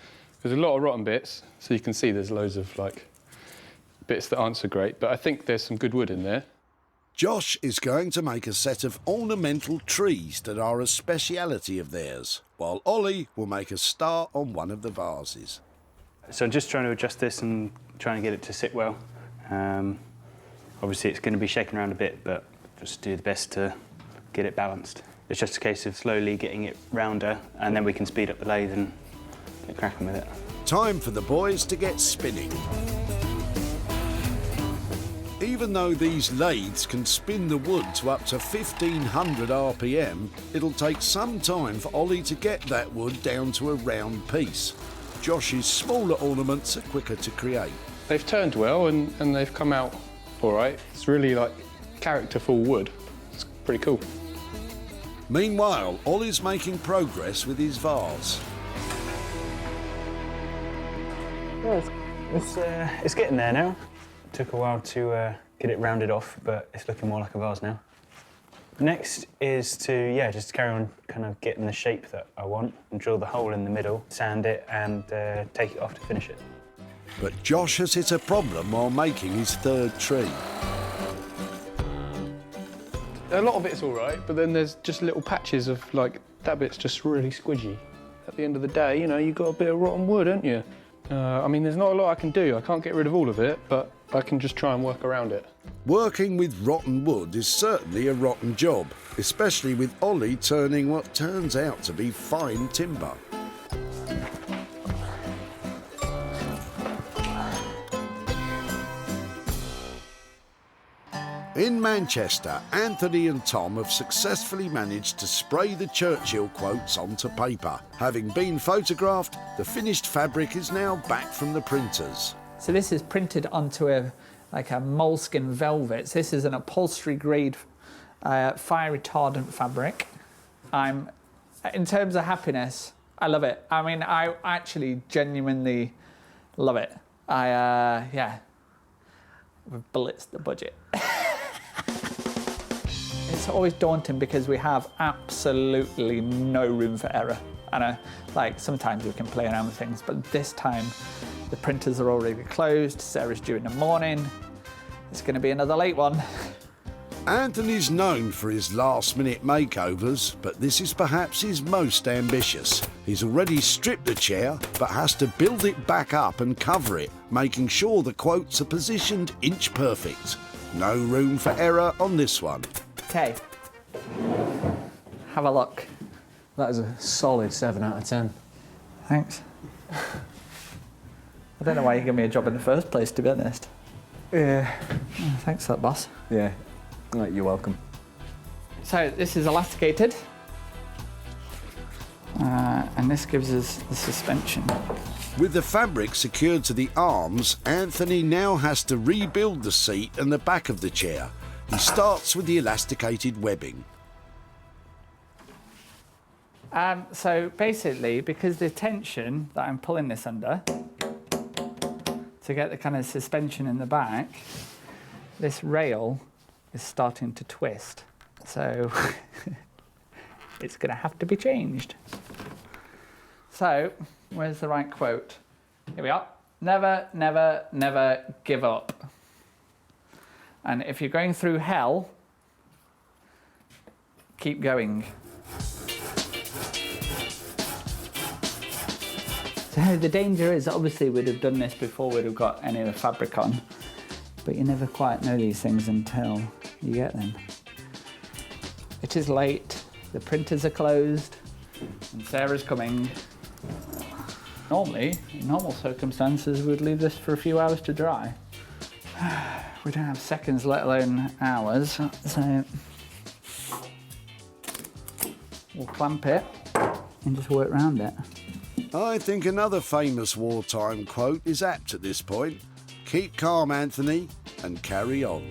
a lot of rotten bits, so you can see there's loads of bits that aren't so great, but I think there's some good wood in there. Josh is going to make a set of ornamental trees that are a speciality of theirs, while Ollie will make a star on one of the vases. So I'm just trying to adjust this and trying to get it to sit well. Obviously it's going to be shaken around a bit, but just do the best to get it balanced. It's just a case of slowly getting it rounder, and then we can speed up the lathe and get cracking with it. Time for the boys to get spinning. Even though these lathes can spin the wood to up to 1500 RPM, it'll take some time for Ollie to get that wood down to a round piece. Josh's smaller ornaments are quicker to create. They've turned well and they've come out all right. It's really characterful wood. It's pretty cool. Meanwhile, Ollie's making progress with his vase. Well, it's getting there now. It took a while to get it rounded off, but it's looking more like a vase now. Next is to, just carry on kind of getting the shape that I want and drill the hole in the middle, sand it and take it off to finish it. But Josh has hit a problem while making his third tree. A lot of it's all right, but then there's just little patches of that bit's just really squidgy. At the end of the day, you've got a bit of rotten wood, haven't you? I mean, there's not a lot I can do. I can't get rid of all of it, but I can just try and work around it. Working with rotten wood is certainly a rotten job, especially with Ollie turning what turns out to be fine timber. In Manchester, Anthony and Tom have successfully managed to spray the Churchill quotes onto paper. Having been photographed, the finished fabric is now back from the printers. So this is printed onto a moleskin velvet. So this is an upholstery grade fire retardant fabric. In terms of happiness, I love it. I mean, I actually genuinely love it. We've blitzed the budget. It's it's always daunting because we have absolutely no room for error. And like sometimes we can play around with things, but this time the printers are already closed. Sarah's due in the morning. It's going to be another late one. Anthony's known for his last-minute makeovers, but this is perhaps his most ambitious. He's already stripped the chair, but has to build it back up and cover it, making sure the quotes are positioned inch perfect. No room for error on this one. Okay, have a look. That is a solid 7 out of 10. Thanks. I don't know why you gave me a job in the first place, to be honest. Yeah. Oh, thanks for that, boss. Yeah, you're welcome. So this is elasticated. And this gives us the suspension. With the fabric secured to the arms, Anthony now has to rebuild the seat and the back of the chair. He starts with the elasticated webbing. So basically, because the tension that I'm pulling this under, to get the kind of suspension in the back, this rail is starting to twist. So it's going to have to be changed. So where's the right quote? Here we are. Never, never, never give up. And if you're going through hell, keep going. So the danger is, obviously we'd have done this before we'd have got any of the fabric on, but you never quite know these things until you get them. It is late, the printers are closed, and Sarah's coming. Normally, in normal circumstances, we'd leave this for a few hours to dry. We don't have seconds, let alone hours, so we'll clamp it and just work around it. I think another famous wartime quote is apt at this point. Keep calm, Anthony, and carry on.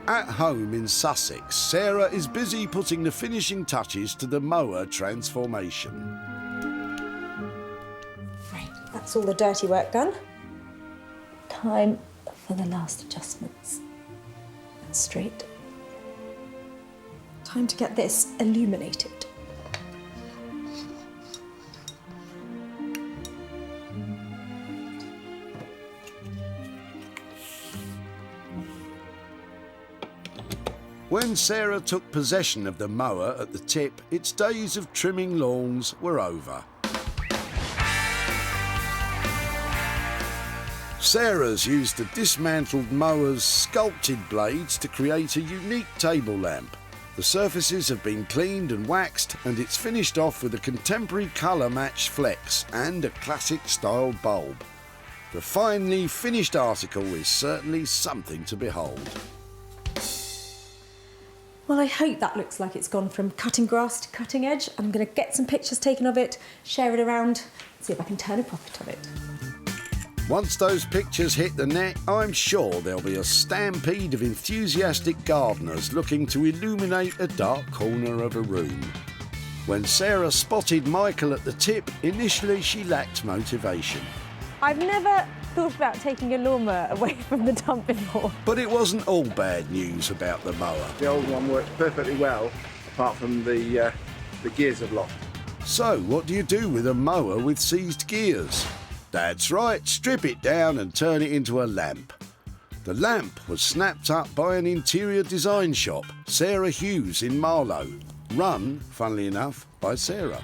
At home in Sussex, Sarah is busy putting the finishing touches to the mower transformation. Right, that's all the dirty work done. Time for the last adjustments. And straight. Time to get this illuminated. When Sarah took possession of the mower at the tip, its days of trimming lawns were over. Sarah's used the dismantled mower's sculpted blades to create a unique table lamp. The surfaces have been cleaned and waxed, and it's finished off with a contemporary colour-matched flex and a classic-style bulb. The finely finished article is certainly something to behold. Well, I hope that looks like it's gone from cutting grass to cutting edge. I'm going to get some pictures taken of it, share it around, see if I can turn a profit of it. Once those pictures hit the net, I'm sure there'll be a stampede of enthusiastic gardeners looking to illuminate a dark corner of a room. When Sarah spotted Michael at the tip, initially she lacked motivation. I've never thought about taking a lawnmower away from the dump before. But it wasn't all bad news about the mower. The old one works perfectly well, apart from the gears have locked. So what do you do with a mower with seized gears? That's right, strip it down and turn it into a lamp. The lamp was snapped up by an interior design shop, Sarah Hughes in Marlow, run, funnily enough, by Sarah.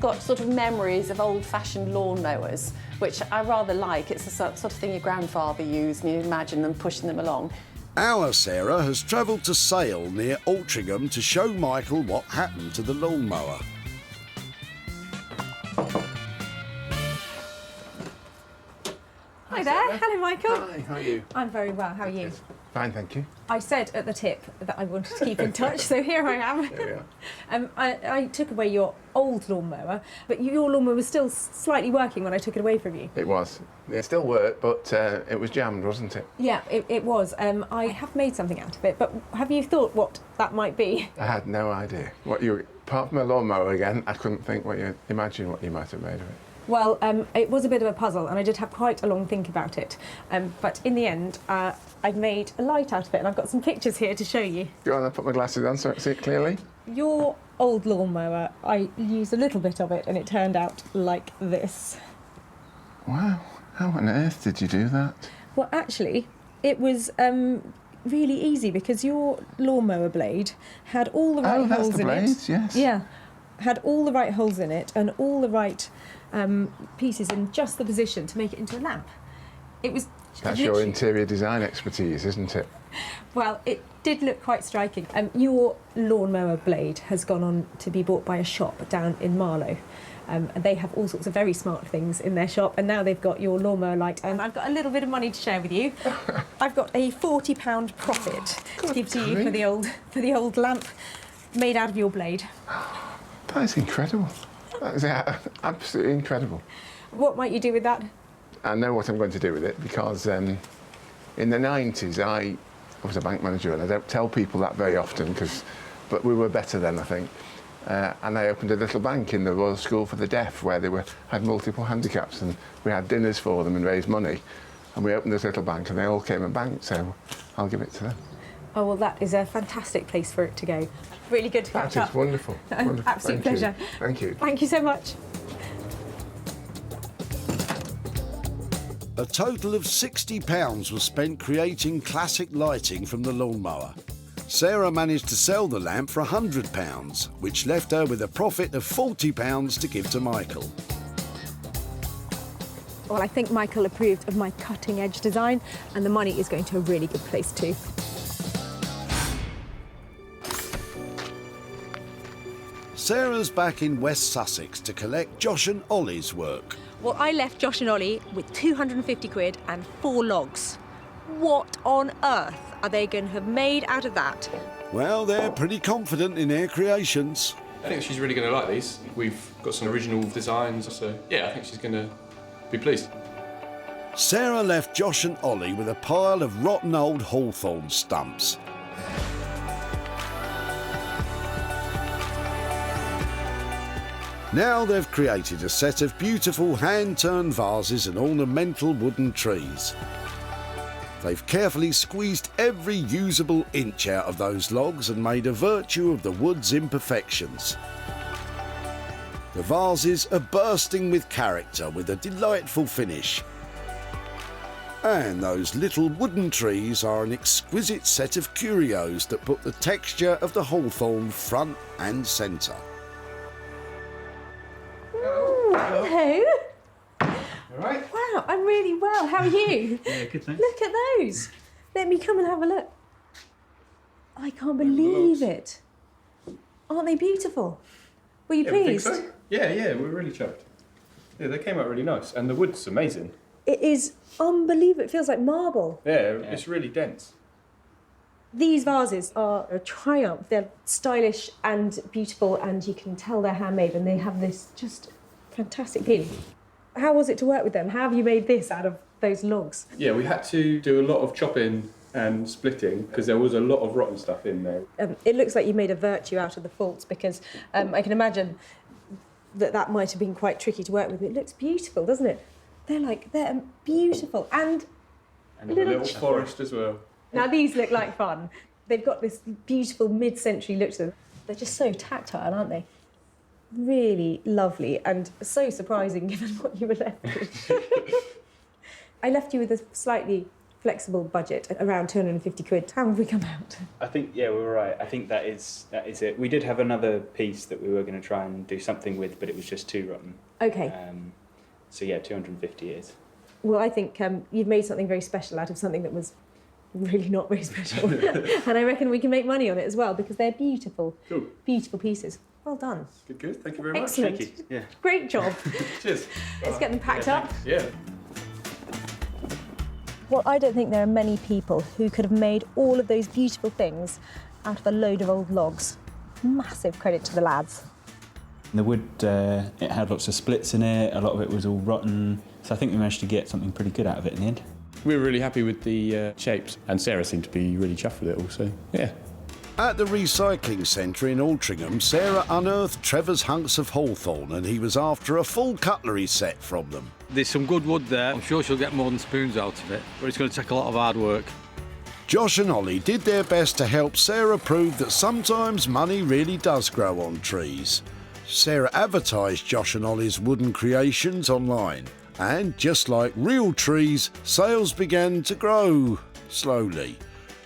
Got sort of memories of old-fashioned lawnmowers, which I rather like. It's the sort of thing your grandfather used, and you imagine them pushing them along. Our Sarah has travelled to Sale near Altrincham to show Michael what happened to the lawnmower. Hi there. Hello, Michael. Hi, how are you? I'm very well. How are you? Fine, thank you. I said at the tip that I wanted to keep in touch, so here I am. There we are. I took away your old lawnmower, but your lawnmower was still slightly working when I took it away from you. It was. It still worked, but it was jammed, wasn't it? Yeah, it was. I have made something out of it, but have you thought what that might be? I had no idea. Apart from a lawnmower again, I couldn't imagine what you might have made of it. Well, it was a bit of a puzzle, and I did have quite a long think about it. But in the end, I've made a light out of it, and I've got some pictures here to show you. Go on, I'll put my glasses on so I can see it clearly. Your old lawnmower, I used a little bit of it, and it turned out like this. Wow, how on earth did you do that? Well, actually, it was really easy because your lawnmower blade had all the right holes in blades, it. Yes. Yeah, had all the right holes in it and all the right pieces in just the position to make it into a lamp. It was That's your interior design expertise, isn't it? Well, it did look quite striking. Your lawnmower blade has gone on to be bought by a shop down in Marlow. And they have all sorts of very smart things in their shop, and now they've got your lawnmower light. And I've got a little bit of money to share with you. I've got a £40 profit to give to you for the old lamp made out of your blade. That is incredible. That is absolutely incredible. What might you do with that? I know what I'm going to do with it because in the 90s I was a bank manager, and I don't tell people that very often, but we were better then, I think. And I opened a little bank in the Royal School for the Deaf where they had multiple handicaps, and we had dinners for them and raised money. And we opened this little bank and they all came and banked, so I'll give it to them. Oh, well, that is a fantastic place for it to go. Really good to catch up. That is wonderful. Wonderful. Absolute pleasure. Thank you. Thank you so much. A total of £60 was spent creating classic lighting from the lawnmower. Sarah managed to sell the lamp for £100, which left her with a profit of £40 to give to Michael. Well, I think Michael approved of my cutting-edge design, and the money is going to a really good place too. Sarah's back in West Sussex to collect Josh and Ollie's work. Well, I left Josh and Ollie with 250 quid and 4 logs. What on earth are they going to have made out of that? Well, they're pretty confident in their creations. I think she's really going to like these. We've got some original designs, so yeah, I think she's going to be pleased. Sarah left Josh and Ollie with a pile of rotten old Hawthorn stumps. Now they've created a set of beautiful hand-turned vases and ornamental wooden trees. They've carefully squeezed every usable inch out of those logs and made a virtue of the wood's imperfections. The vases are bursting with character with a delightful finish. And those little wooden trees are an exquisite set of curios that put the texture of the hawthorn front and centre. Hello. All right. Wow, I'm really well. How are you? Yeah, good, thanks. Look at those. Let me come and have a look. I can't believe it. Aren't they beautiful? Were you pleased? Think so? Yeah, we're really chuffed. Yeah, they came out really nice, and the wood's amazing. It is unbelievable. It feels like marble. Yeah, it's really dense. These vases are a triumph. They're stylish and beautiful, and you can tell they're handmade, and they have this just fantastic feeling. How was it to work with them? How have you made this out of those logs? Yeah, we had to do a lot of chopping and splitting because there was a lot of rotten stuff in there. It looks like you made a virtue out of the faults because I can imagine that might have been quite tricky to work with. It looks beautiful, doesn't it? They're beautiful and a little forest as well. Now these look like fun. They've got this beautiful mid-century look to them. They're just so tactile, aren't they? Really lovely and so surprising given what you were left with. I left you with a slightly flexible budget, around 250 quid. How have we come out? I think, yeah, we were right. I think that is it. We did have another piece that we were going to try and do something with, but it was just too rotten. Okay. So yeah, 250 is. Well, I think you've made something very special out of something that was really not very special. And I reckon we can make money on it as well because they're beautiful, beautiful pieces. Well done. Good. Thank you very much. Excellent. Thank you. Yeah. Great job. Cheers. Let's get them packed up. Yeah. Well, I don't think there are many people who could have made all of those beautiful things out of a load of old logs. Massive credit to the lads. The wood, it had lots of splits in it, a lot of it was all rotten, so I think we managed to get something pretty good out of it in the end. We were really happy with the shapes, and Sarah seemed to be really chuffed with it also, yeah. At the recycling centre in Altrincham, Sarah unearthed Trevor's hunks of Hawthorn and he was after a full cutlery set from them. There's some good wood there. I'm sure she'll get more than spoons out of it, but it's going to take a lot of hard work. Josh and Ollie did their best to help Sarah prove that sometimes money really does grow on trees. Sarah advertised Josh and Ollie's wooden creations online, and just like real trees, sales began to grow slowly.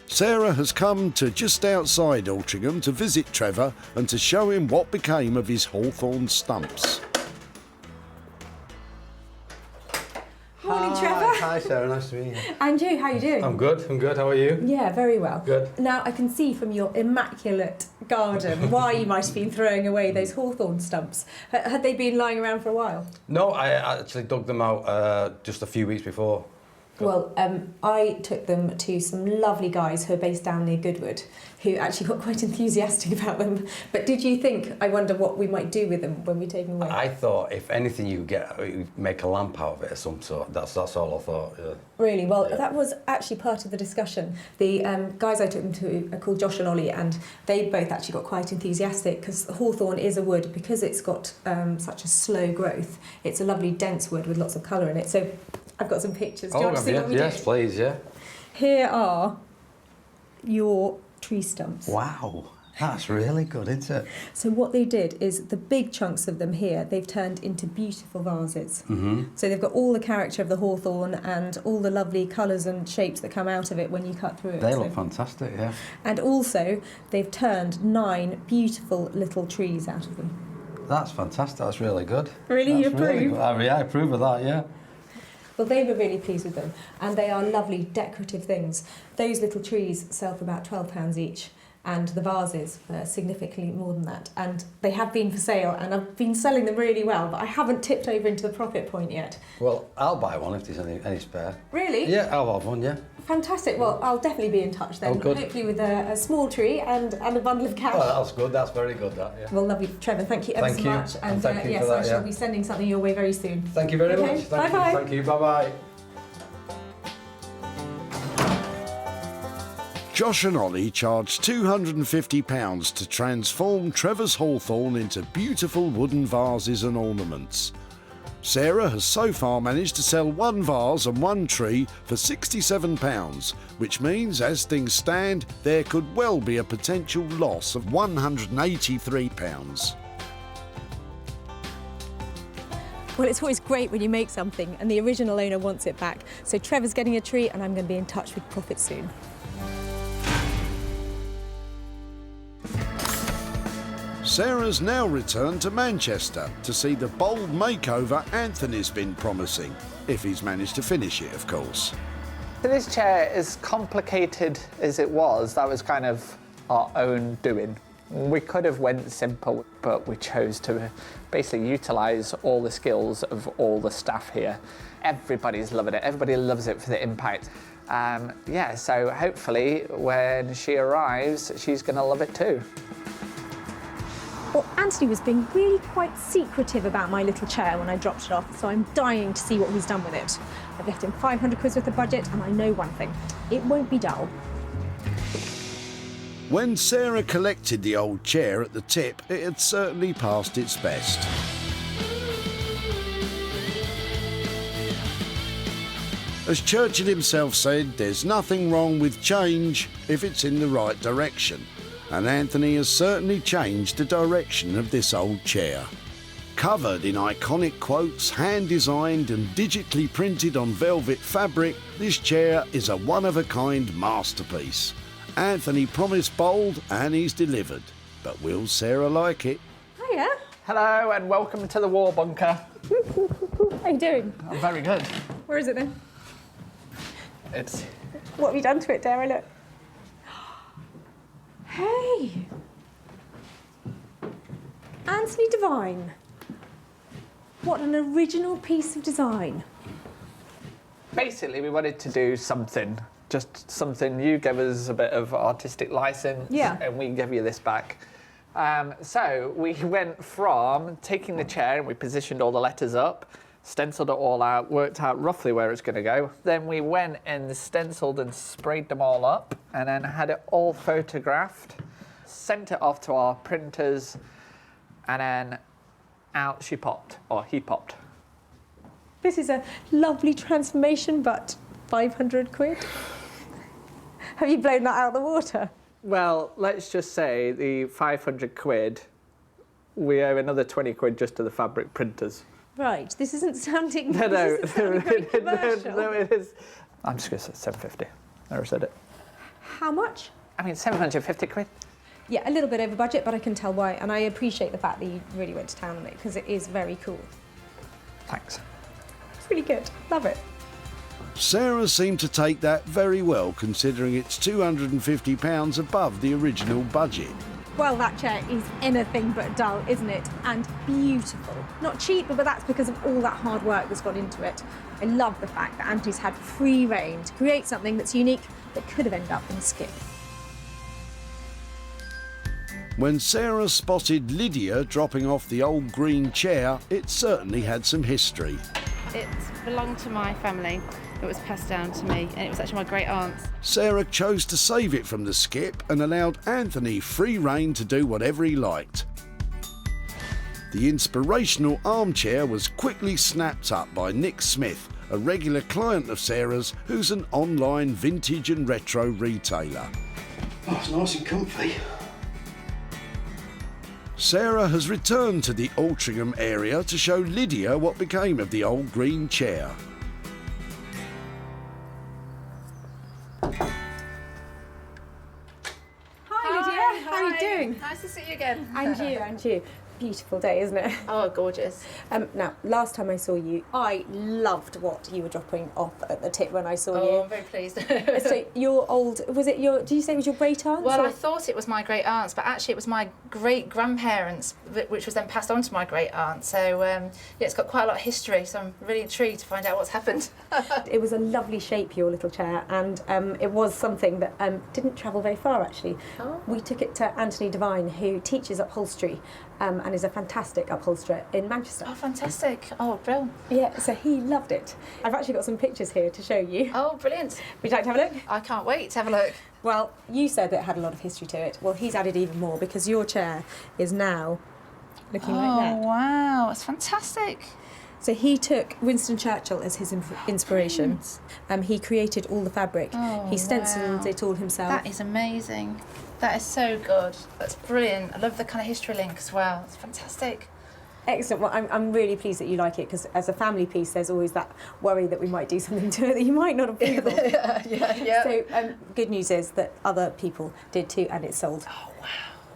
Sarah has come to just outside Altrincham to visit Trevor and to show him what became of his Hawthorn stumps. Morning, Trevor. Hi, Sarah. Nice to meet you. And you, how are you doing? I'm good. How are you? Yeah, very well. Good. Now, I can see from your immaculate garden why you might have been throwing away those Hawthorn stumps. Had they been lying around for a while? No, I actually dug them out just a few weeks before. Well, I took them to some lovely guys who are based down near Goodwood, who actually got quite enthusiastic about them. But did you think, I wonder what we might do with them when we take them away? I thought if anything you make a lamp out of it of some sort. That's all I thought. Yeah. Really? Well, that was actually part of the discussion. The guys I took them to are called Josh and Ollie, and they both actually got quite enthusiastic because Hawthorn is a wood, because it's got such a slow growth. It's a lovely dense wood with lots of colour in it. So I've got some pictures. Do you want to see what we did? Yes, please, yeah. Here are your tree stumps. Wow, that's really good, isn't it? So what they did is the big chunks of them here, they've turned into beautiful vases. Mm-hmm. So they've got all the character of the hawthorn and all the lovely colours and shapes that come out of it when you cut through it. They look fantastic, yeah. And also, they've turned 9 beautiful little trees out of them. That's fantastic, that's really good. Really, you approve? Really good. Yeah, I approve of that, yeah. Well, they were really pleased with them, and they are lovely decorative things. Those little trees sell for about £12 each, and the vases are significantly more than that. And they have been for sale, and I've been selling them really well, but I haven't tipped over into the profit point yet. Well, I'll buy one if there's any spare. Really? Yeah, I'll have one, yeah. Fantastic. Well, I'll definitely be in touch then. Oh, good. Hopefully with a small tree and a bundle of cash. Well, that's good. That's very good, that, yeah. Well, lovely. Trevor, thank you ever so much. And thank you yes, for that, I shall be sending something your way very soon. Thank you very much. Thank Bye-bye. you. Thank you. Bye-bye. Josh and Ollie charged £250 to transform Trevor's Hawthorn into beautiful wooden vases and ornaments. Sarah has so far managed to sell 1 vase and 1 tree for £67, which means, as things stand, there could well be a potential loss of £183. Well, it's always great when you make something and the original owner wants it back. So Trevor's getting a tree and I'm going to be in touch with profit soon. Sarah's now returned to Manchester to see the bold makeover Anthony's been promising, if he's managed to finish it, of course. So this chair, as complicated as it was, that was kind of our own doing. We could have went simple, but we chose to basically utilise all the skills of all the staff here. Everybody's loving it. Everybody loves it for the impact. Yeah, so hopefully when she arrives, she's going to love it too. Well, Anthony was being really quite secretive about my little chair when I dropped it off, so I'm dying to see what he's done with it. I've left him 500 quid worth of budget, and I know one thing, it won't be dull. When Sarah collected the old chair at the tip, it had certainly passed its best. As Churchill himself said, there's nothing wrong with change if it's in the right direction. And Anthony has certainly changed the direction of this old chair. Covered in iconic quotes, hand-designed and digitally printed on velvet fabric, this chair is a one-of-a-kind masterpiece. Anthony promised bold and he's delivered. But will Sarah like it? Hiya. Hello and welcome to the war bunker. How you doing? I'm very good. Where is it then? It's... What have you done to it, dare I look? Hey! Anthony Devine. What an original piece of design. Basically, we wanted to do something. Just something. You gave us a bit of artistic license, yeah, and we gave you this back. So we went from taking the chair and we positioned all the letters up, stenciled it all out, worked out roughly where it's going to go. Then we went and stenciled and sprayed them all up and then had it all photographed sent it off to our printers, and then out she popped, or he popped. This is a lovely transformation, but 500 quid? Have you blown that out of the water? Well, let's just say the 500 quid, we owe another 20 quid just to the fabric printers. Right, this isn't sounding, No, this isn't sounding very commercial. no, it is. I'm just going to say 750. I never said it. How much? I mean, 750 quid. Yeah, a little bit over budget, but I can tell why, and I appreciate the fact that you really went to town on it, because it is very cool. Thanks. It's really good. Love it. Sarah seemed to take that very well, considering it's £250 above the original budget. Well, that chair is anything but dull, isn't it? And beautiful. Not cheap, but that's because of all that hard work that's gone into it. I love the fact that Anthony's had free rein to create something that's unique that could have ended up in a skip. When Sarah spotted Lydia dropping off the old green chair, it certainly had some history. It belonged to my family. It was passed down to me, and it was actually my great aunt's. Sarah chose to save it from the skip and allowed Anthony free rein to do whatever he liked. The inspirational armchair was quickly snapped up by Nick Smith, a regular client of Sarah's who's an online vintage and retro retailer. Oh, it's nice and comfy. Sarah has returned to the Altrincham area to show Lydia what became of the old green chair. Hi, Lydia. How are you doing? Nice to see you again. And you. Beautiful day, isn't it? Oh, gorgeous. Now, last time I saw you, I loved what you were dropping off at the tip when I saw you. Oh, I'm very pleased. So your old, was it your, did you say it was your great aunt? Well, I thought it was my great aunt's, but actually it was my great grandparents, which was then passed on to my great aunt. So yeah, it's got quite a lot of history. So I'm really intrigued to find out what's happened. It was a lovely shape, your little chair, and it was something that didn't travel very far actually. Oh. We took it to Anthony Devine, who teaches upholstery and is a fantastic upholsterer in Manchester. Oh, fantastic. Oh, brilliant. Yeah, so he loved it. I've actually got some pictures here to show you. Oh, brilliant. Would you like to have a look? I can't wait to have a look. Well, you said that it had a lot of history to it. Well, he's added even more because your chair is now looking like that. Oh, wow. It's fantastic. So he took Winston Churchill as his inspiration. He created all the fabric. Oh, he stenciled wow. it all himself. That is amazing. That is so good. That's brilliant. I love the kind of history link as well. It's fantastic. Excellent. Well, I'm really pleased that you like it because as a family piece, there's always that worry that we might do something to it that you might not approve of. yeah. So good news is that other people did too, and it's sold. Oh, wow.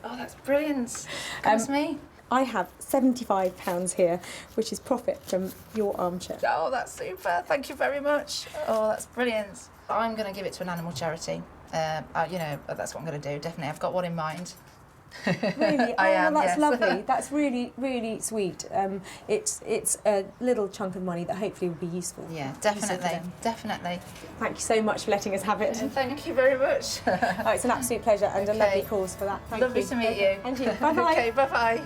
Oh, that's brilliant. That's me. I have £75 here, which is profit from your armchair. Oh, that's super. Thank you very much. Oh, that's brilliant. I'm going to give it to an animal charity. You know, that's what I'm going to do, definitely. I've got one in mind. Really? I am, that's yes. lovely. That's really, really sweet. It's a little chunk of money that hopefully will be useful. Yeah, definitely, definitely. Thank you so much for letting us have it. Thank you very much. Oh, it's an absolute pleasure and a lovely cause for that. Thank Lovely you. to meet you. And you. Bye-bye. Okay, bye-bye.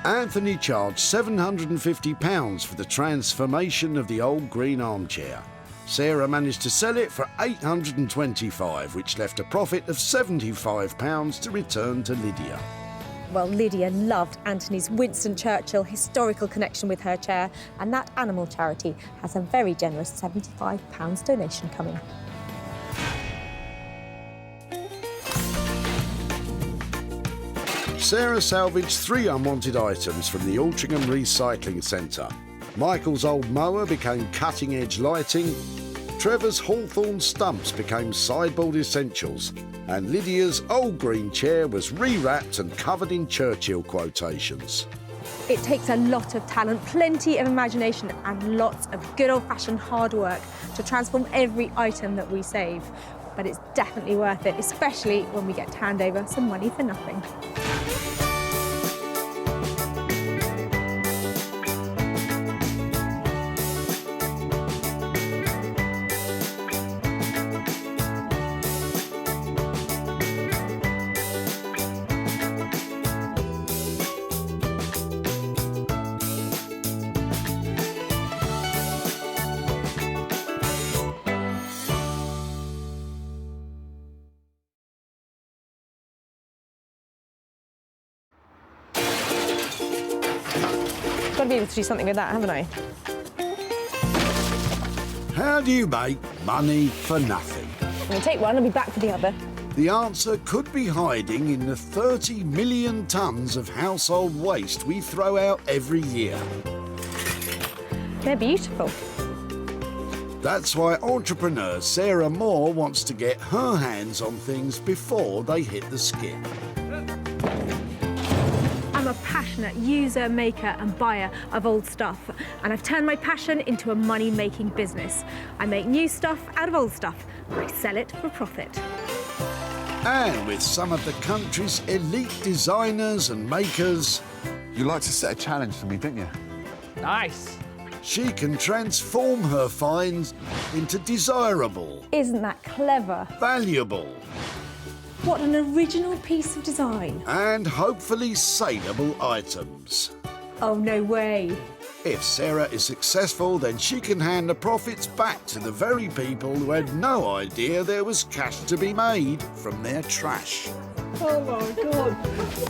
Anthony charged £750 for the transformation of the old green armchair. Sarah managed to sell it for £825, which left a profit of £75 to return to Lydia. Well, Lydia loved Anthony's Winston Churchill historical connection with her chair, and that animal charity has a very generous £75 donation coming. Sarah salvaged 3 unwanted items from the Altrincham Recycling Centre. Michael's old mower became cutting-edge lighting, Trevor's Hawthorn stumps became sideboard essentials, and Lydia's old green chair was rewrapped and covered in Churchill quotations. It takes a lot of talent, plenty of imagination and lots of good old-fashioned hard work to transform every item that we save. But it's definitely worth it, especially when we get to hand over some money for nothing. got to be able to do something with that, haven't I? How do you make money for nothing? I'm going to take one and be back for the other. The answer could be hiding in the 30 million tonnes of household waste we throw out every year. They're beautiful. That's why entrepreneur Sarah Moore wants to get her hands on things before they hit the skip. I'm a passionate user, maker and buyer of old stuff, and I've turned my passion into a money-making business. I make new stuff out of old stuff. I sell it for profit. And with some of the country's elite designers and makers... You like to set a challenge for me, didn't you? Nice. She can transform her finds into desirable, Isn't that clever? valuable, What an original piece of design. and hopefully saleable items. Oh, no way. If Sarah is successful, then she can hand the profits back to the very people who had no idea there was cash to be made from their trash. Oh my God,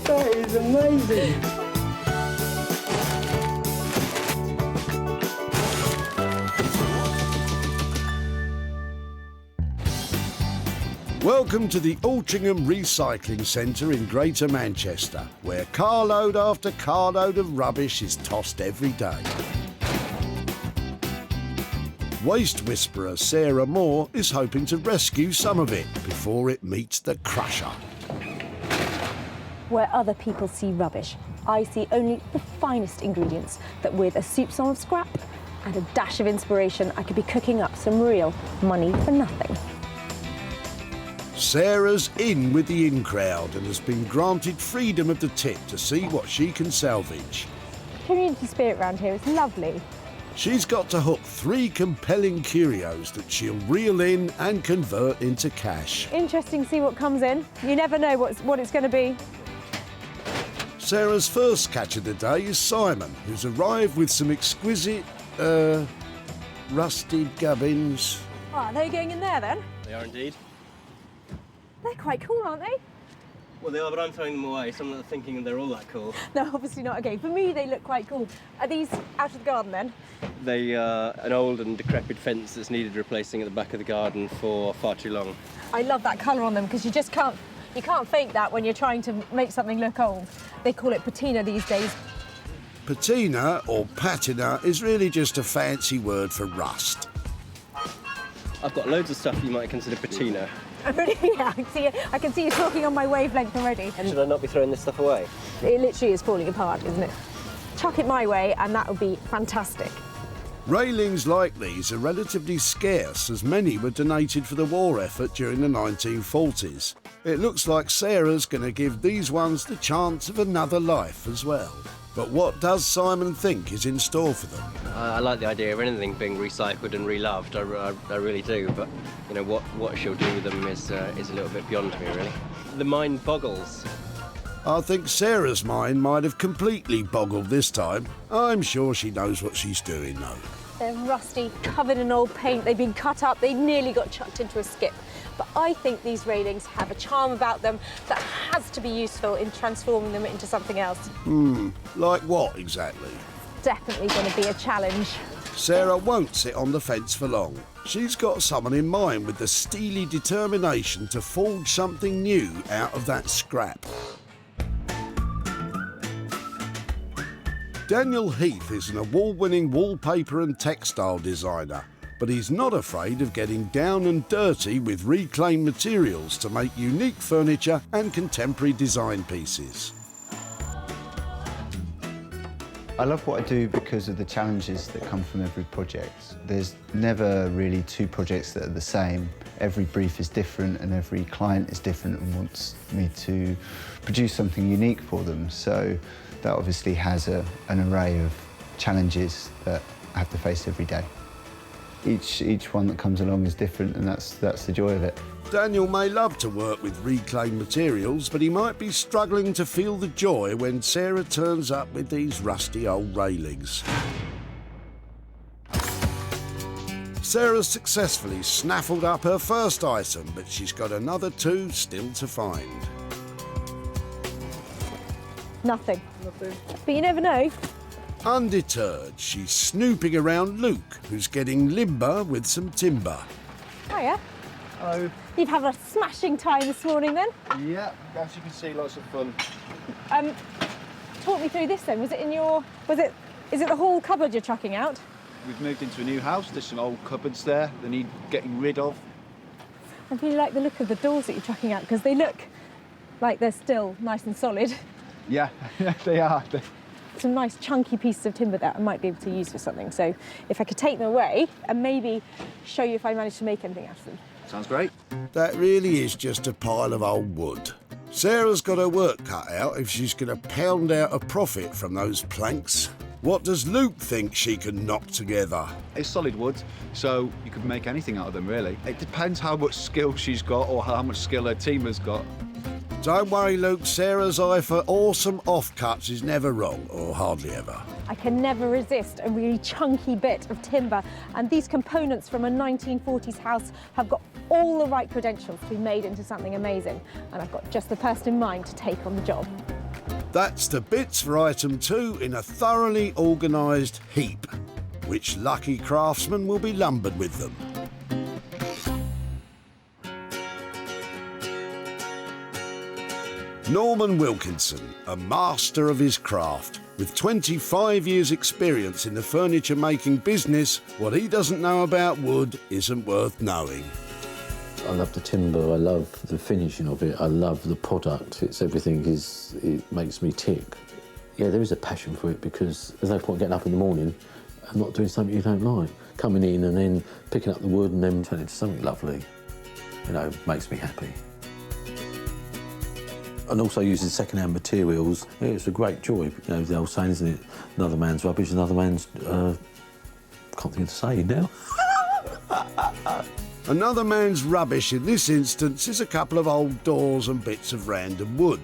that is amazing. Welcome to the Altrincham Recycling Centre in Greater Manchester, where carload after carload of rubbish is tossed every day. Waste whisperer Sarah Moore is hoping to rescue some of it before it meets the crusher. Where other people see rubbish, I see only the finest ingredients that with a soupçon of scrap and a dash of inspiration, I could be cooking up some real money for nothing. Sarah's in with the in crowd and has been granted freedom of the tip to see what she can salvage. Community spirit around here is lovely. She's got to hook 3 compelling curios that she'll reel in and convert into cash. Interesting to see what comes in. You never know what it's going to be. Sarah's first catch of the day is Simon, who's arrived with some exquisite, rusted gubbins. Oh, are they going in there then? They are indeed. They're quite cool, aren't they? Well, they are, but I'm throwing them away, so I'm not thinking they're all that cool. No, obviously not. Okay, for me, they look quite cool. Are these out of the garden then? They are an old and decrepit fence that's needed replacing at the back of the garden for far too long. I love that colour on them because you just can't fake that when you're trying to make something look old. They call it patina these days. Patina, or patina, is really just a fancy word for rust. I've got loads of stuff you might consider patina. Yeah, I can see you talking on my wavelength already. Should I not be throwing this stuff away? It literally is falling apart, isn't it? Chuck it my way and that would be fantastic. Railings like these are relatively scarce, as many were donated for the war effort during the 1940s. It looks like Sarah's going to give these ones the chance of another life as well. But what does Simon think is in store for them? I like the idea of anything being recycled and reloved. I really do. But you know what she'll do with them is a little bit beyond me, really. The mind boggles. I think Sarah's mind might have completely boggled this time. I'm sure she knows what she's doing, though. They're rusty, covered in old paint. They've been cut up. They nearly got chucked into a skip. But I think these railings have a charm about them that has to be useful in transforming them into something else. Like what exactly? Definitely going to be a challenge. Sarah won't sit on the fence for long. She's got someone in mind with the steely determination to forge something new out of that scrap. Daniel Heath is an award-winning wallpaper and textile designer, but he's not afraid of getting down and dirty with reclaimed materials to make unique furniture and contemporary design pieces. I love what I do because of the challenges that come from every project. There's never really 2 projects that are the same. Every brief is different and every client is different and wants me to produce something unique for them. So that obviously has an array of challenges that I have to face every day. Each one that comes along is different, and that's the joy of it. Daniel may love to work with reclaimed materials, but he might be struggling to feel the joy when Sarah turns up with these rusty old railings. Sarah's successfully snaffled up her first item, but she's got another 2 still to find. Nothing. But you never know. Undeterred, she's snooping around Luke, who's getting limber with some timber. Hiya. Hello. You've had a smashing time this morning then? Yeah, as you can see, lots of fun. Talk me through this then. Is it the whole cupboard you're chucking out? We've moved into a new house. There's some old cupboards there that need getting rid of. I really like the look of the doors that you're chucking out because they look like they're still nice and solid. Yeah, they are. Some nice chunky pieces of timber that I might be able to use for something. So if I could take them away and maybe show you if I manage to make anything out of them. Sounds great. That really is just a pile of old wood. Sarah's got her work cut out if she's going to pound out a profit from those planks. What does Luke think she can knock together? It's solid wood, so you could make anything out of them, really. It depends how much skill she's got or how much skill her team has got. Don't worry, Luke. Sarah's eye for awesome offcuts is never wrong, or hardly ever. I can never resist a really chunky bit of timber, and these components from a 1940s house have got all the right credentials to be made into something amazing, and I've got just the person in mind to take on the job. That's the bits for item 2 in a thoroughly organised heap. Which lucky craftsman will be lumbered with them? Norman Wilkinson, a master of his craft. With 25 years' experience in the furniture making business, what he doesn't know about wood isn't worth knowing. I love the timber, I love the finishing of it, I love the product. It makes me tick. Yeah, there is a passion for it because there's no point getting up in the morning and not doing something you don't like. Coming in and then picking up the wood and then turning it into something lovely, makes me happy. And also using second-hand materials, it's a great joy. The old saying, isn't it? Another man's rubbish, another man's... can't think of the saying now. Another man's rubbish in this instance is a couple of old doors and bits of random wood.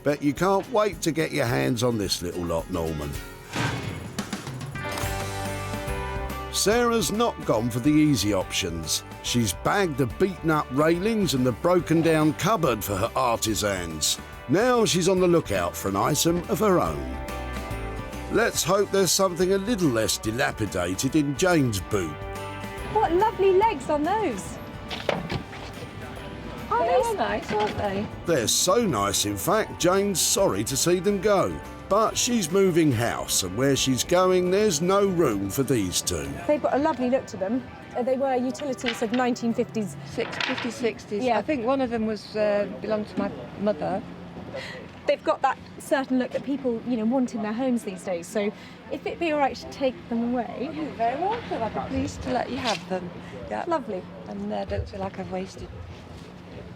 Bet you can't wait to get your hands on this little lot, Norman. Sarah's not gone for the easy options. She's bagged the beaten-up railings and the broken-down cupboard for her artisans. Now she's on the lookout for an item of her own. Let's hope there's something a little less dilapidated in Jane's boot. What lovely legs on those. They are nice, aren't they? They're so nice, in fact, Jane's sorry to see them go. But she's moving house, and where she's going, there's no room for these two. They've got a lovely look to them. They were utilities of 1950s. 50s, 60s. Yeah. I think one of them was belonged to my mother. They've got that certain look that people, want in their homes these days. So if it'd be all right to take them away. You're very welcome. I'd be pleased to let you have them. Yeah. Lovely. And I don't feel like I've wasted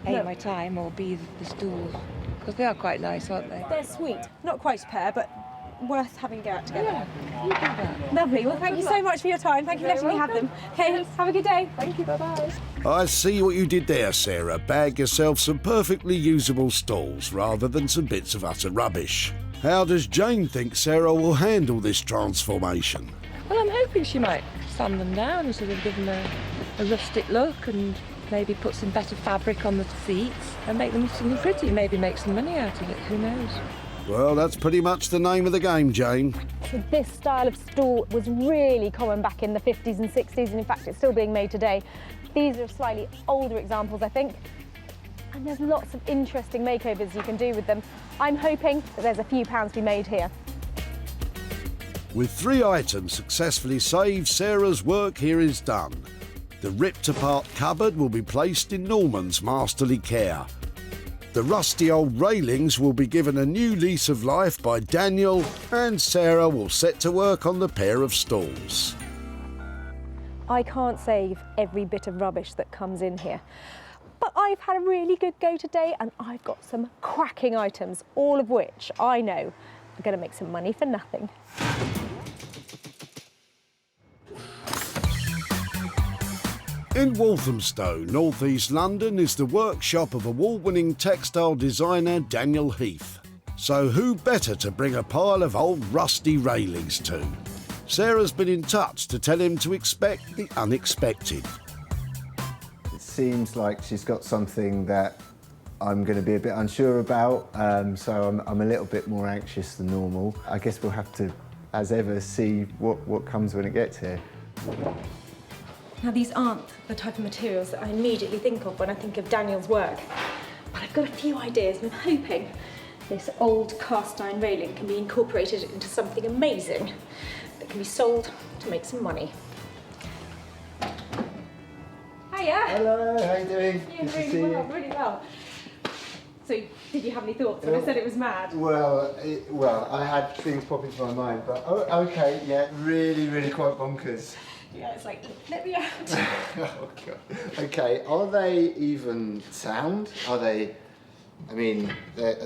No. my time or the stools. Because they are quite nice, aren't they? They're sweet. Not quite a pair, but worth having a go out together. Yeah, you do that. Lovely. Well, thank you so much for your time. Thank you for letting me have them. Okay, have a good day. Thank you. Bye-bye. I see what you did there, Sarah. Bag yourself some perfectly usable stalls rather than some bits of utter rubbish. How does Jane think Sarah will handle this transformation? Well, I'm hoping she might sand them down and sort of give them a rustic look and maybe put some better fabric on the seats and make them something pretty. Maybe make some money out of it. Who knows? Well, that's pretty much the name of the game, Jane. So this style of stool was really common back in the 50s and 60s, and in fact it's still being made today. These are slightly older examples, I think, and there's lots of interesting makeovers you can do with them. I'm hoping that there's a few pounds to be made here. With 3 items successfully saved, Sarah's work here is done. The ripped-apart cupboard will be placed in Norman's masterly care. The rusty old railings will be given a new lease of life by Daniel, and Sarah will set to work on the pair of stalls. I can't save every bit of rubbish that comes in here, but I've had a really good go today and I've got some cracking items, all of which I know are going to make some money for nothing. In Walthamstow, North East London, is the workshop of award-winning textile designer Daniel Heath. So who better to bring a pile of old rusty railings to? Sarah's been in touch to tell him to expect the unexpected. It seems like she's got something that I'm going to be a bit unsure about, so I'm a little bit more anxious than normal. I guess we'll have to as ever, see what comes when it gets here. Now, these aren't the type of materials that I immediately think of when I think of Daniel's work, but I've got a few ideas, and I'm hoping this old cast iron railing can be incorporated into something amazing that can be sold to make some money. Hiya! Hello, how you doing? Yeah, really well. So, did you have any thoughts when I said it was mad? Well, I had things pop into my mind, but okay, yeah, really quite bonkers. Yeah, it's like, let me out. Oh, God. Okay, are they even sound? Are they, I mean, they're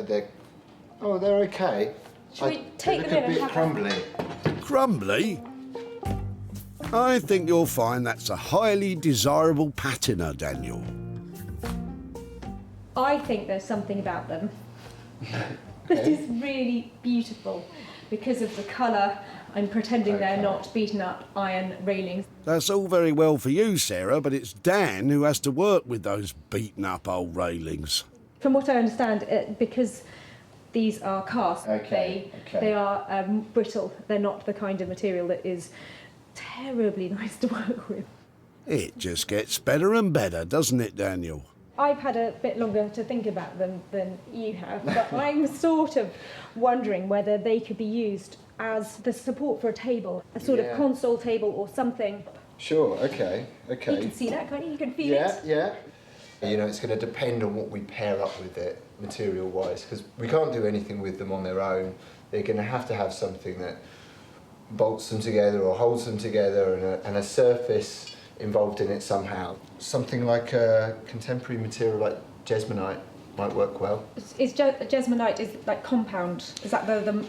okay. Should we take them in and have crumbly. Crumbly? I think you'll find that's a highly desirable patina, Daniel. I think there's something about them that is really beautiful because of the colour. I'm pretending they're not beaten up iron railings. That's all very well for you, Sarah, but it's Dan who has to work with those beaten up old railings. From what I understand, because these are cast, they are brittle. They're not the kind of material that is terribly nice to work with. It just gets better and better, doesn't it, Daniel? I've had a bit longer to think about them than you have, but I'm sort of wondering whether they could be used as the support for a table, a sort of console table or something. Sure, okay. You can see that, can't you? You can feel it. Yeah. You know, it's going to depend on what we pair up with it, material-wise, because we can't do anything with them on their own. They're going to have something that bolts them together or holds them together, and a surface involved in it somehow. Something like a contemporary material like jesmonite might work well. Jesmonite is like compound. Is that the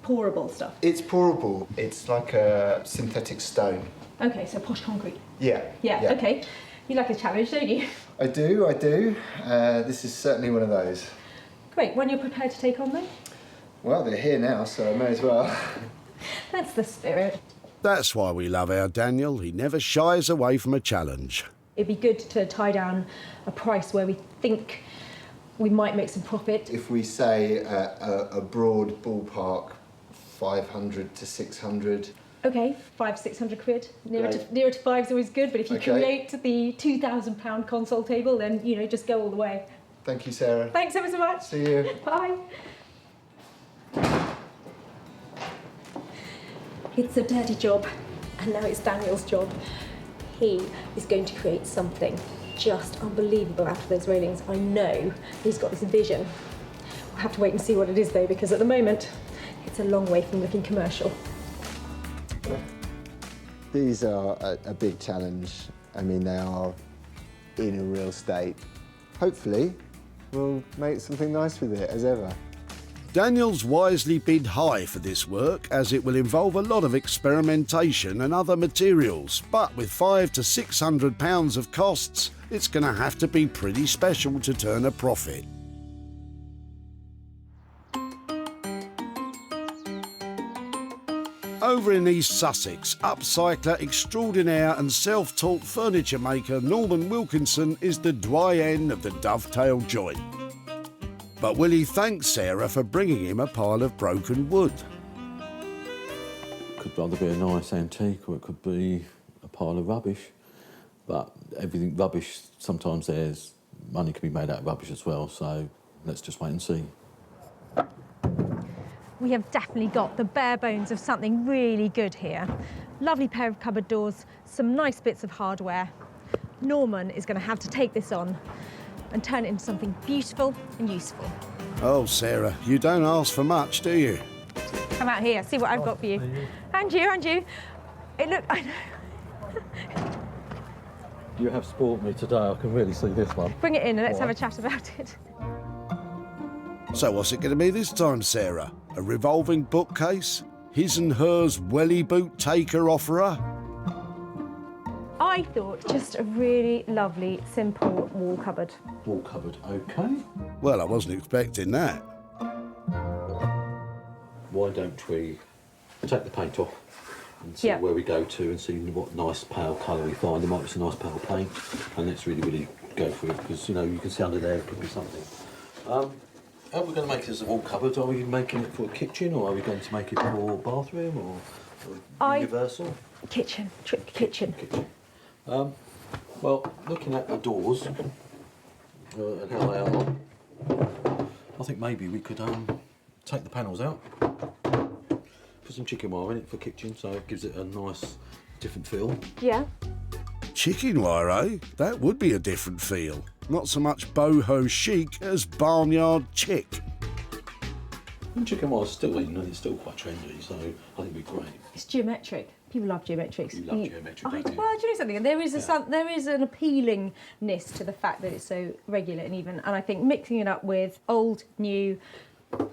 pourable stuff? It's pourable. It's like a synthetic stone. Okay, so posh concrete. Yeah. Okay. You like a challenge, don't you? I do. This is certainly one of those. Great. When you're prepared to take on them? Well, they're here now, so I may as well. That's the spirit. That's why we love our Daniel. He never shies away from a challenge. It'd be good to tie down a price where we think we might make some profit. If we say a broad ballpark, 500 to 600. Okay, 500-600 quid. Nearer to 5 is always good, but if you create the £2,000 console table, then, you know, just go all the way. Thank you, Sarah. Thanks ever so much. See you. Bye. It's a dirty job, and now it's Daniel's job. He is going to create something just unbelievable out of those railings. I know he's got this vision. We'll have to wait and see what it is, though, because at the moment, it's a long way from looking commercial. These are a big challenge. I mean, they are in a real state. Hopefully, we'll make something nice with it, as ever. Daniel's wisely bid high for this work, as it will involve a lot of experimentation and other materials, but with £500 to £600 of costs, it's going to have to be pretty special to turn a profit. Over in East Sussex, upcycler extraordinaire and self-taught furniture maker Norman Wilkinson is the doyen of the dovetail joint. But will he thank Sarah for bringing him a pile of broken wood? It could either be a nice antique or it could be a pile of rubbish. But everything rubbish, sometimes there's money can be made out of rubbish as well, so let's just wait and see. We have definitely got the bare bones of something really good here. Lovely pair of cupboard doors, some nice bits of hardware. Norman is going to have to take this on and turn it into something beautiful and useful. Oh, Sarah, you don't ask for much, do you? Come out here, see what I've got for you. And you. I know. You have spoilt me today, I can really see this one. Bring it in and let's have a chat about it. So what's it going to be this time, Sarah? A revolving bookcase? His and hers welly boot taker-offerer? I thought just a really lovely, simple wall cupboard. Wall cupboard, OK. Well, I wasn't expecting that. Why don't we take the paint off and see where we go to and see what nice pale colour we find. There might be some nice pale paint, and let's really go for it, because, you know, you can see under there it could be something. Are we going to make it as a wall cupboard? Are we making it for a kitchen, or are we going to make it for a bathroom, or universal? Kitchen, trick kitchen. Well, looking at the doors and how they are, I think maybe we could take the panels out, put some chicken wire in it for kitchen, so it gives it a nice, different feel. Yeah. Chicken wire, eh? That would be a different feel. Not so much boho chic as barnyard chic. And chicken wire's still in and it's still quite trendy, so I think it'd be great. It's geometric. People love geometrics. You love geometric, don't you? Well, do you know something? There is there is an appealingness to the fact that it's so regular and even, and I think mixing it up with old, new,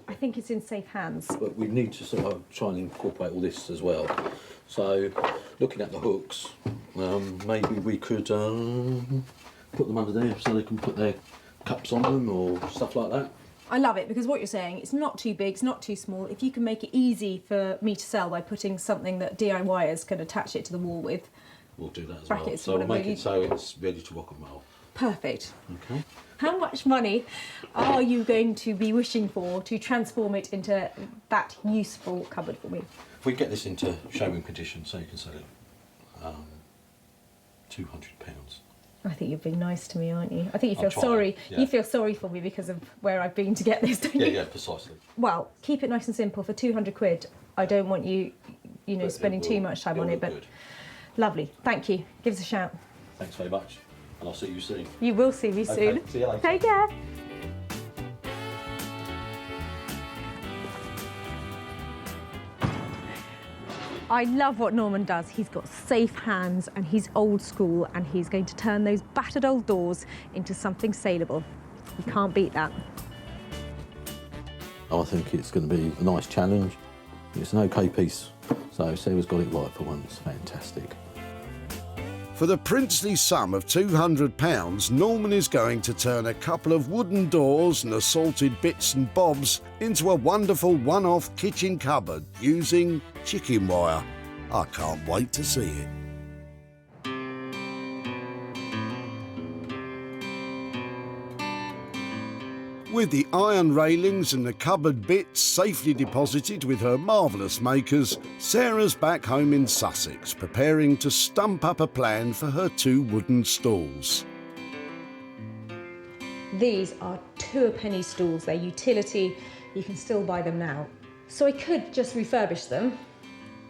I think it's in safe hands. But we need to sort of try and incorporate all this as well. So, looking at the hooks, maybe we could put them under there so they can put their cups on them or stuff like that. I love it because what you're saying, it's not too big, it's not too small. If you can make it easy for me to sell by putting something that DIYers can attach it to the wall with. We'll do that as brackets, well. So we'll make you... it so it's ready to rock and roll. Perfect. Okay. How much money are you going to be wishing for to transform it into that useful cupboard for me? If we get this into showroom condition, so you can sell it, £200. I think you're being nice to me, aren't you? I think you feel trying, sorry. yeah. You feel sorry for me because of where I've been to get this, don't you? Yeah, precisely. Well, keep it nice and simple for 200 quid. I don't want you, But spending too much time on it, but good. Lovely. Thank you. Give us a shout. Thanks very much, and I'll see you soon. You will see me soon. Okay, see you later. Take care. I love what Norman does. He's got safe hands and he's old school and he's going to turn those battered old doors into something saleable. You can't beat that. I think it's going to be a nice challenge. It's an okay piece, so Sarah's got it right for once. Fantastic. For the princely sum of £200, Norman is going to turn a couple of wooden doors and assorted bits and bobs into a wonderful one-off kitchen cupboard using chicken wire. I can't wait to see it. With the iron railings and the cupboard bits safely deposited with her marvellous makers, Sarah's back home in Sussex, preparing to stump up a plan for her 2 wooden stalls. These are 2-a-penny stools. They're utility. You can still buy them now. So I could just refurbish them,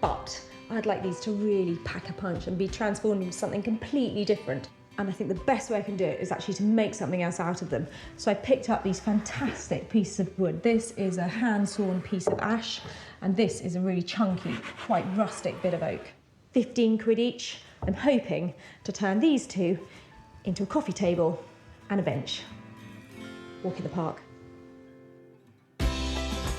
but I'd like these to really pack a punch and be transformed into something completely different. And I think the best way I can do it is actually to make something else out of them. So I picked up these fantastic pieces of wood. This is a hand-sawn piece of ash, and this is a really chunky, quite rustic bit of oak. 15 quid each. I'm hoping to turn these 2 into a coffee table and a bench. Walk in the park.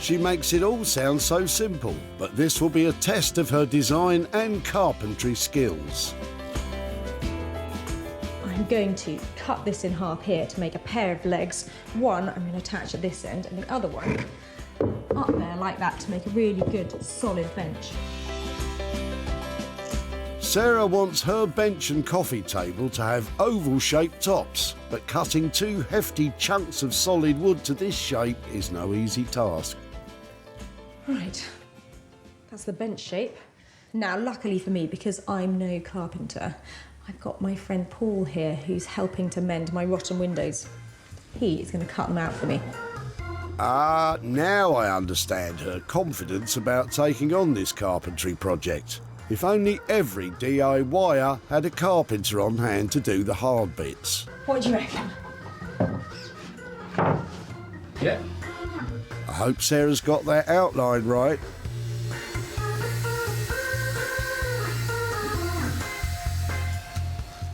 She makes it all sound so simple, but this will be a test of her design and carpentry skills. I'm going to cut this in half here to make a pair of legs. One I'm going to attach at this end and the other one up there like that to make a really good solid bench. Sarah wants her bench and coffee table to have oval-shaped tops, but cutting 2 hefty chunks of solid wood to this shape is no easy task. Right, that's the bench shape. Now, luckily for me, because I'm no carpenter, I've got my friend Paul here who's helping to mend my rotten windows. He is going to cut them out for me. Ah, now I understand her confidence about taking on this carpentry project. If only every DIYer had a carpenter on hand to do the hard bits. What do you reckon? Yeah. I hope Sarah's got that outline right.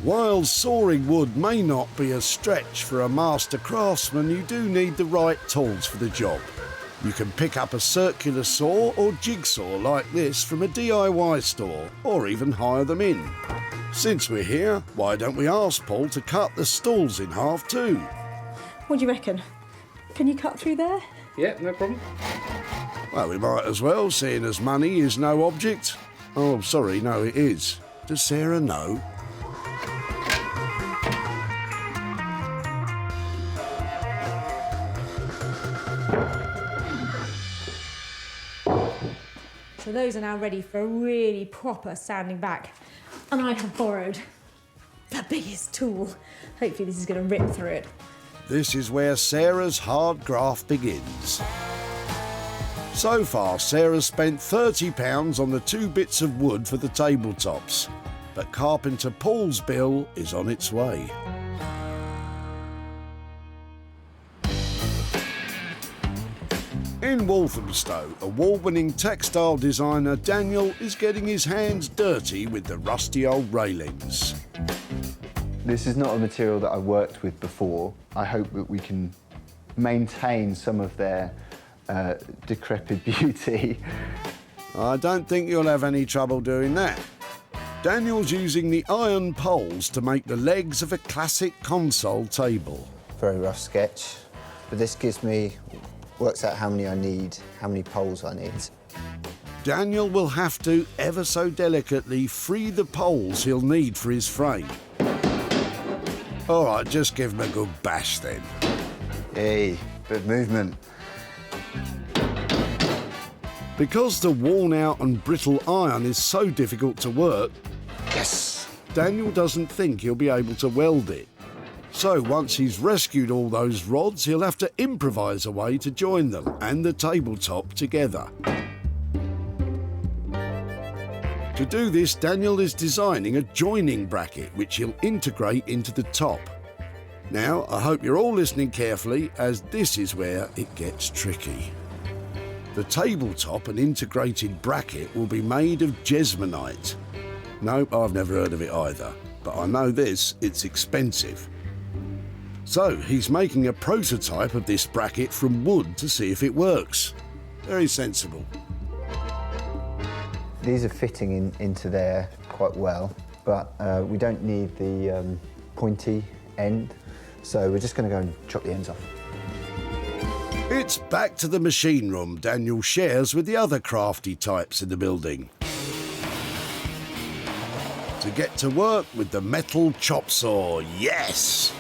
While sawing wood may not be a stretch for a master craftsman, you do need the right tools for the job. You can pick up a circular saw or jigsaw like this from a DIY store, or even hire them in. Since we're here, why don't we ask Paul to cut the stalls in half too? What do you reckon? Can you cut through there? Yeah, no problem. Well, we might as well, seeing as money is no object. Oh, sorry, no, it is. Does Sarah know? So those are now ready for a really proper sanding back. And I have borrowed the biggest tool. Hopefully this is going to rip through it. This is where Sarah's hard graft begins. So far, Sarah's spent £30 on the 2 bits of wood for the tabletops, but carpenter Paul's bill is on its way. In Walthamstow, award-winning textile designer Daniel is getting his hands dirty with the rusty old railings. This is not a material that I've worked with before. I hope that we can maintain some of their decrepit beauty. I don't think you'll have any trouble doing that. Daniel's using the iron poles to make the legs of a classic console table. Very rough sketch, but this works out how many I need, how many poles I need. Daniel will have to, ever so delicately, free the poles he'll need for his frame. All right, just give him a good bash then. Hey, bit of movement. Because the worn-out and brittle iron is so difficult to work, yes, Daniel doesn't think he'll be able to weld it. So once he's rescued all those rods, he'll have to improvise a way to join them and the tabletop together. To do this, Daniel is designing a joining bracket which he'll integrate into the top. Now, I hope you're all listening carefully, as this is where it gets tricky. The tabletop and integrated bracket will be made of jesmonite. Nope, I've never heard of it either, but I know this, it's expensive. So he's making a prototype of this bracket from wood to see if it works. Very sensible. These are fitting into there quite well, but we don't need the pointy end, so we're just going to go and chop the ends off. It's back to the machine room Daniel shares with the other crafty types in the building. To get to work with the metal chop saw, yes!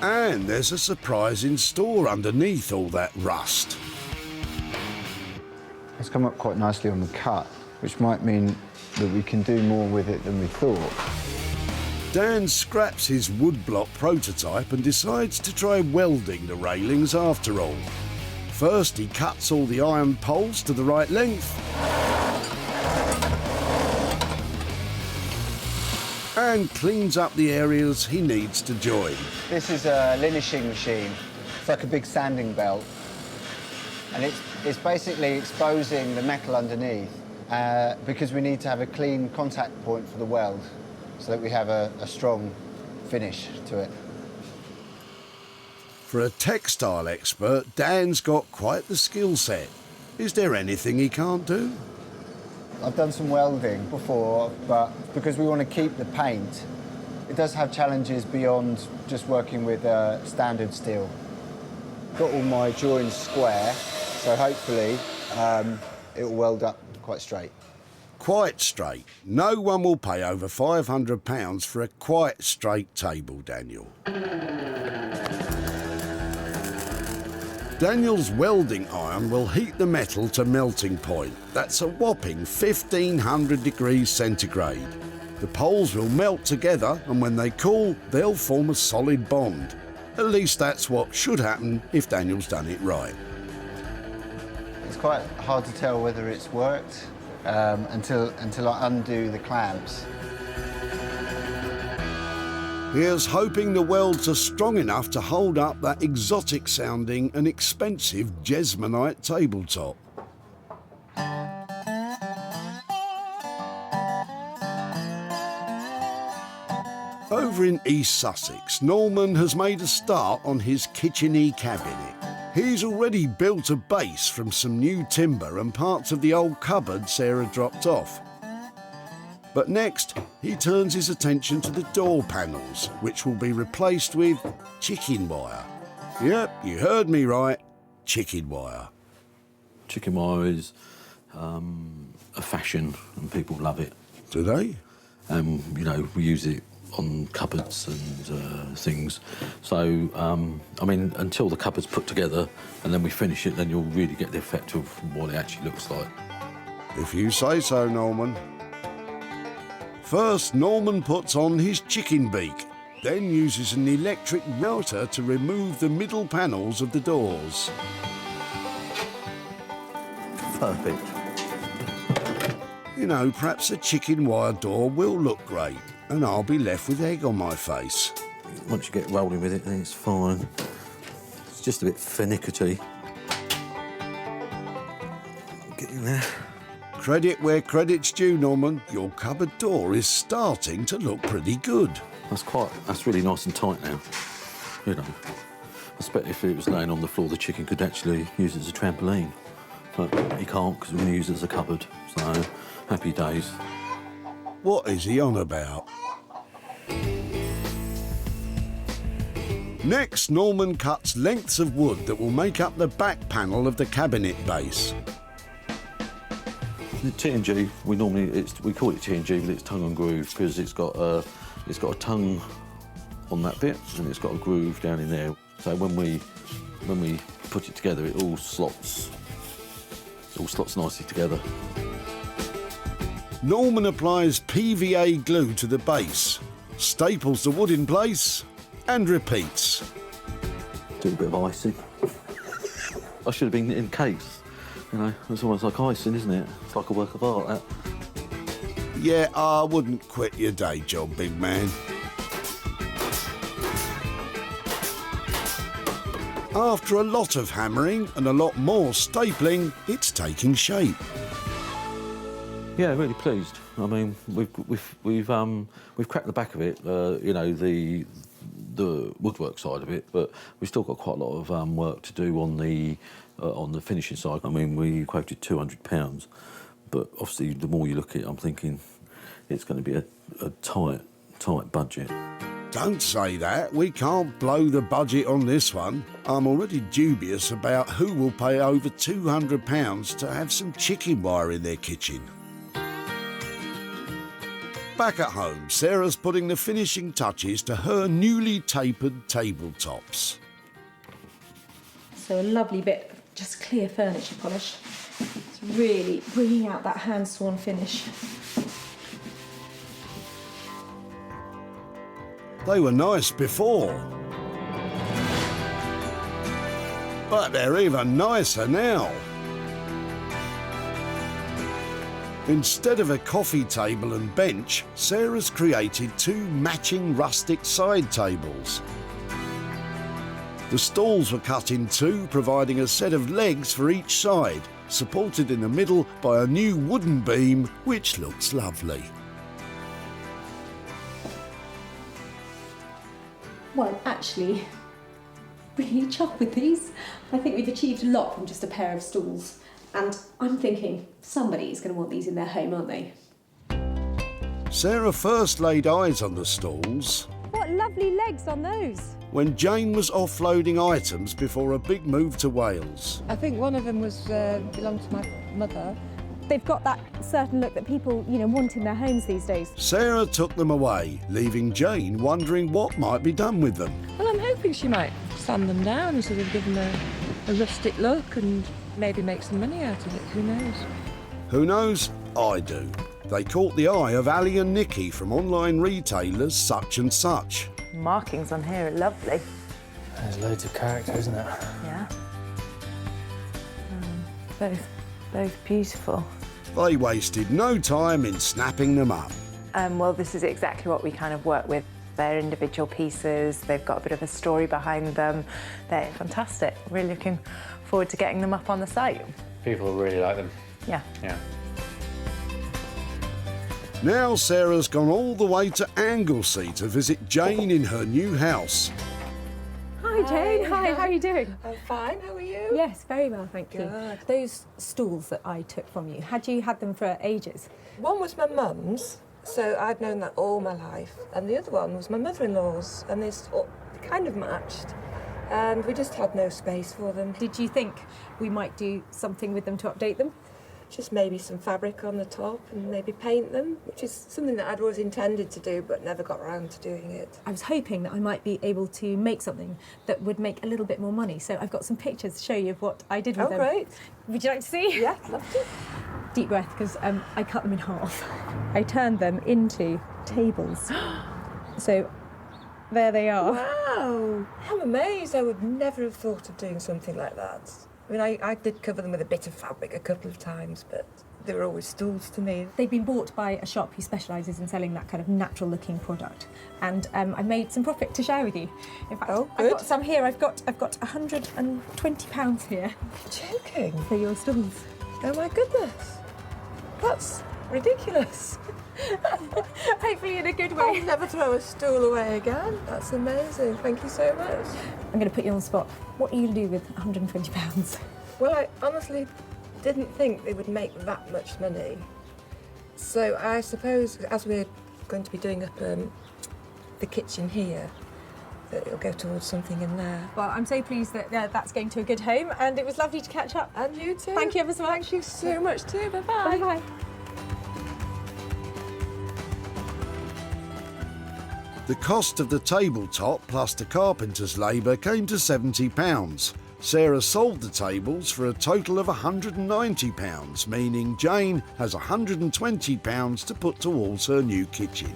And there's a surprise in store underneath all that rust. It's come up quite nicely on the cut, which might mean that we can do more with it than we thought. Dan scraps his woodblock prototype and decides to try welding the railings after all. First, he cuts all the iron poles to the right length and cleans up the areas he needs to join. This is a linishing machine. It's like a big sanding belt. And it's basically exposing the metal underneath because we need to have a clean contact point for the weld so that we have a strong finish to it. For a textile expert, Dan's got quite the skill set. Is there anything he can't do? I've done some welding before, but because we want to keep the paint, it does have challenges beyond just working with standard steel. Got all my joins square, so hopefully it will weld up quite straight. Quite straight. No one will pay over £500 for a quite straight table, Daniel. Daniel's welding iron will heat the metal to melting point. That's a whopping 1500 degrees centigrade. The poles will melt together, and when they cool, they'll form a solid bond. At least that's what should happen if Daniel's done it right. It's quite hard to tell whether it's worked until I undo the clamps. Here's hoping the welds are strong enough to hold up that exotic-sounding and expensive jesmonite tabletop. Over in East Sussex, Norman has made a start on his kitchen-y cabinet. He's already built a base from some new timber and parts of the old cupboard Sarah dropped off. But next, he turns his attention to the door panels, which will be replaced with chicken wire. Yep, you heard me right, chicken wire. Chicken wire is a fashion and people love it. Do they? You know, we use it on cupboards and things. So, I mean, until the cupboard's put together and then we finish it, then you'll really get the effect of what it actually looks like. If you say so, Norman. First, Norman puts on his chicken beak, then uses an electric melter to remove the middle panels of the doors. Perfect. You know, perhaps a chicken wire door will look great, and I'll be left with egg on my face. Once you get rolling with it, then it's fine. It's just a bit finicky. Get in there. Credit where credit's due, Norman. Your cupboard door is starting to look pretty good. That's really nice and tight now. You know, I expect if it was laying on the floor, the chicken could actually use it as a trampoline. But he can't because we're going to use it as a cupboard. So, happy days. What is he on about? Next, Norman cuts lengths of wood that will make up the back panel of the cabinet base. The T&G, we call it T&G, but it's tongue and groove because it's got a tongue on that bit and it's got a groove down in there. So when we put it together, it all slots nicely together. Norman applies PVA glue to the base, staples the wood in place, and repeats. Do a bit of icing. I should have been in cakes. You know, it's almost like icing, isn't it? It's like a work of art, that. Yeah, I wouldn't quit your day job, big man. After a lot of hammering and a lot more stapling, it's taking shape. Yeah, really pleased. I mean, we've cracked the back of it. You know, the woodwork side of it, but we've still got quite a lot of work to do on the finishing side. I mean, we quoted £200, but obviously the more you look at it, I'm thinking it's going to be a tight budget. Don't say that. We can't blow the budget on this one. I'm already dubious about who will pay over £200 to have some chicken wire in their kitchen. Back at home, Sarah's putting the finishing touches to her newly tapered tabletops. So a lovely bit of just clear furniture polish. It's really bringing out that hand-sworn finish. They were nice before, but they're even nicer now. Instead of a coffee table and bench, Sarah's created 2 matching rustic side tables. The stalls were cut in 2, providing a set of legs for each side, supported in the middle by a new wooden beam, which looks lovely. Well, I'm actually really chuffed with these. I think we've achieved a lot from just a pair of stools. And I'm thinking somebody's going to want these in their home, aren't they? Sarah first laid eyes on the stalls What lovely legs on those. when Jane was offloading items before a big move to Wales. I think one of them was belonged to my mother. They've got that certain look that people, want in their homes these days. Sarah took them away, leaving Jane wondering what might be done with them. Well, I'm hoping she might sand them down and sort of give them a rustic look and maybe make some money out of it. Who knows? Who knows? I do. They caught the eye of Ali and Nikki from online retailers Such and Such. Markings on here are lovely. There's loads of character, isn't it? Yeah. Both beautiful. They wasted no time in snapping them up. Well, this is exactly what we kind of work with. They're individual pieces, they've got a bit of a story behind them. They're fantastic. Really looking forward to getting them up on the site. People really like them. Yeah. Yeah. Now Sarah's gone all the way to Anglesey to visit Jane in her new house. Hi, Jane. Hi, how are you doing? I'm fine, how are you? Yes, very well, thank you. Good. Those stools that I took from you, had you had them for ages? One was my mum's, so I'd known that all my life, and the other one was my mother-in-law's, and they kind of matched, and we just had no space for them. Did you think we might do something with them to update them? just maybe some fabric on the top and maybe paint them, which is something that I'd always intended to do but never got around to doing it. I was hoping that I might be able to make something that would make a little bit more money. So I've got some pictures to show you of what I did with them. Oh, great. Would you like to see? Yeah, I'd love to. Deep breath, because I cut them in half. I turned them into tables. So there they are. Wow, I'm amazed. I would never have thought of doing something like that. I mean, I did cover them with a bit of fabric a couple of times, but they were always stools to me. They've been bought by a shop who specialises in selling that kind of natural-looking product, and I made some profit to share with you. In fact, I've got some here. I've got £120 here. You're joking? For your stools. Oh my goodness, that's ridiculous. Hopefully in a good way. I'll never throw a stool away again. That's amazing. Thank you so much. I'm going to put you on the spot. What are you going to do with £120? Well, I honestly didn't think they would make that much money. So I suppose, as we're going to be doing up the kitchen here, that it'll go towards something in there. Well, I'm so pleased that that's going to a good home, and it was lovely to catch up. And you too. Thank you ever so much. Thank you so much too. Bye-bye. Bye-bye. The cost of the tabletop plus the carpenter's labour came to £70. Sarah sold the tables for a total of £190, meaning Jane has £120 to put towards her new kitchen.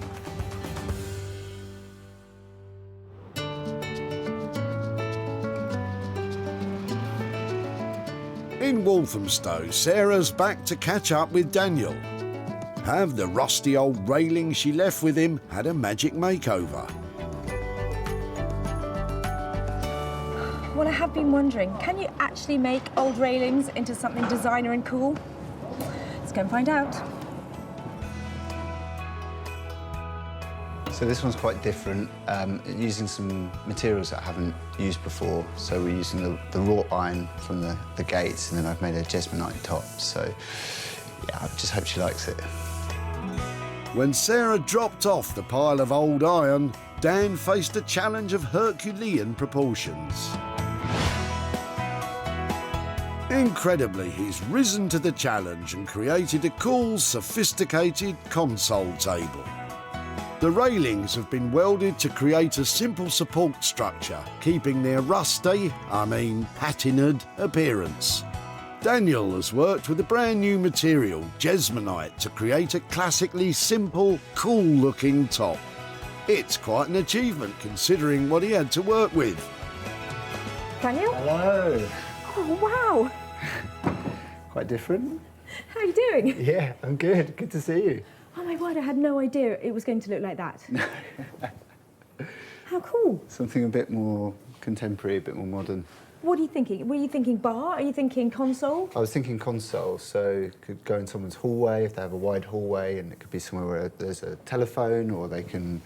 In Walthamstow, Sarah's back to catch up with Daniel. Have the rusty old railings she left with him had a magic makeover? Well, I have been wondering, can you actually make old railings into something designer and cool? Let's go and find out. So this one's quite different, using some materials that I haven't used before. So we're using the wrought iron from the gates, and then I've made a jesmonite top. So yeah, I just hope she likes it. When Sarah dropped off the pile of old iron, Dan faced a challenge of Herculean proportions. Incredibly, he's risen to the challenge and created a cool, sophisticated console table. The railings have been welded to create a simple support structure, keeping their rusty, patinaed appearance. Daniel has worked with a brand new material, jesmonite, to create a classically simple, cool-looking top. It's quite an achievement considering what he had to work with. Daniel? Hello. Oh, wow. Quite different? How are you doing? Yeah, I'm good. Good to see you. Oh my word, I had no idea it was going to look like that. How cool. Something a bit more contemporary, a bit more modern. What are you thinking? Were you thinking bar? Are you thinking console? I was thinking console, so it could go in someone's hallway if they have a wide hallway, and it could be somewhere where there's a telephone, or they can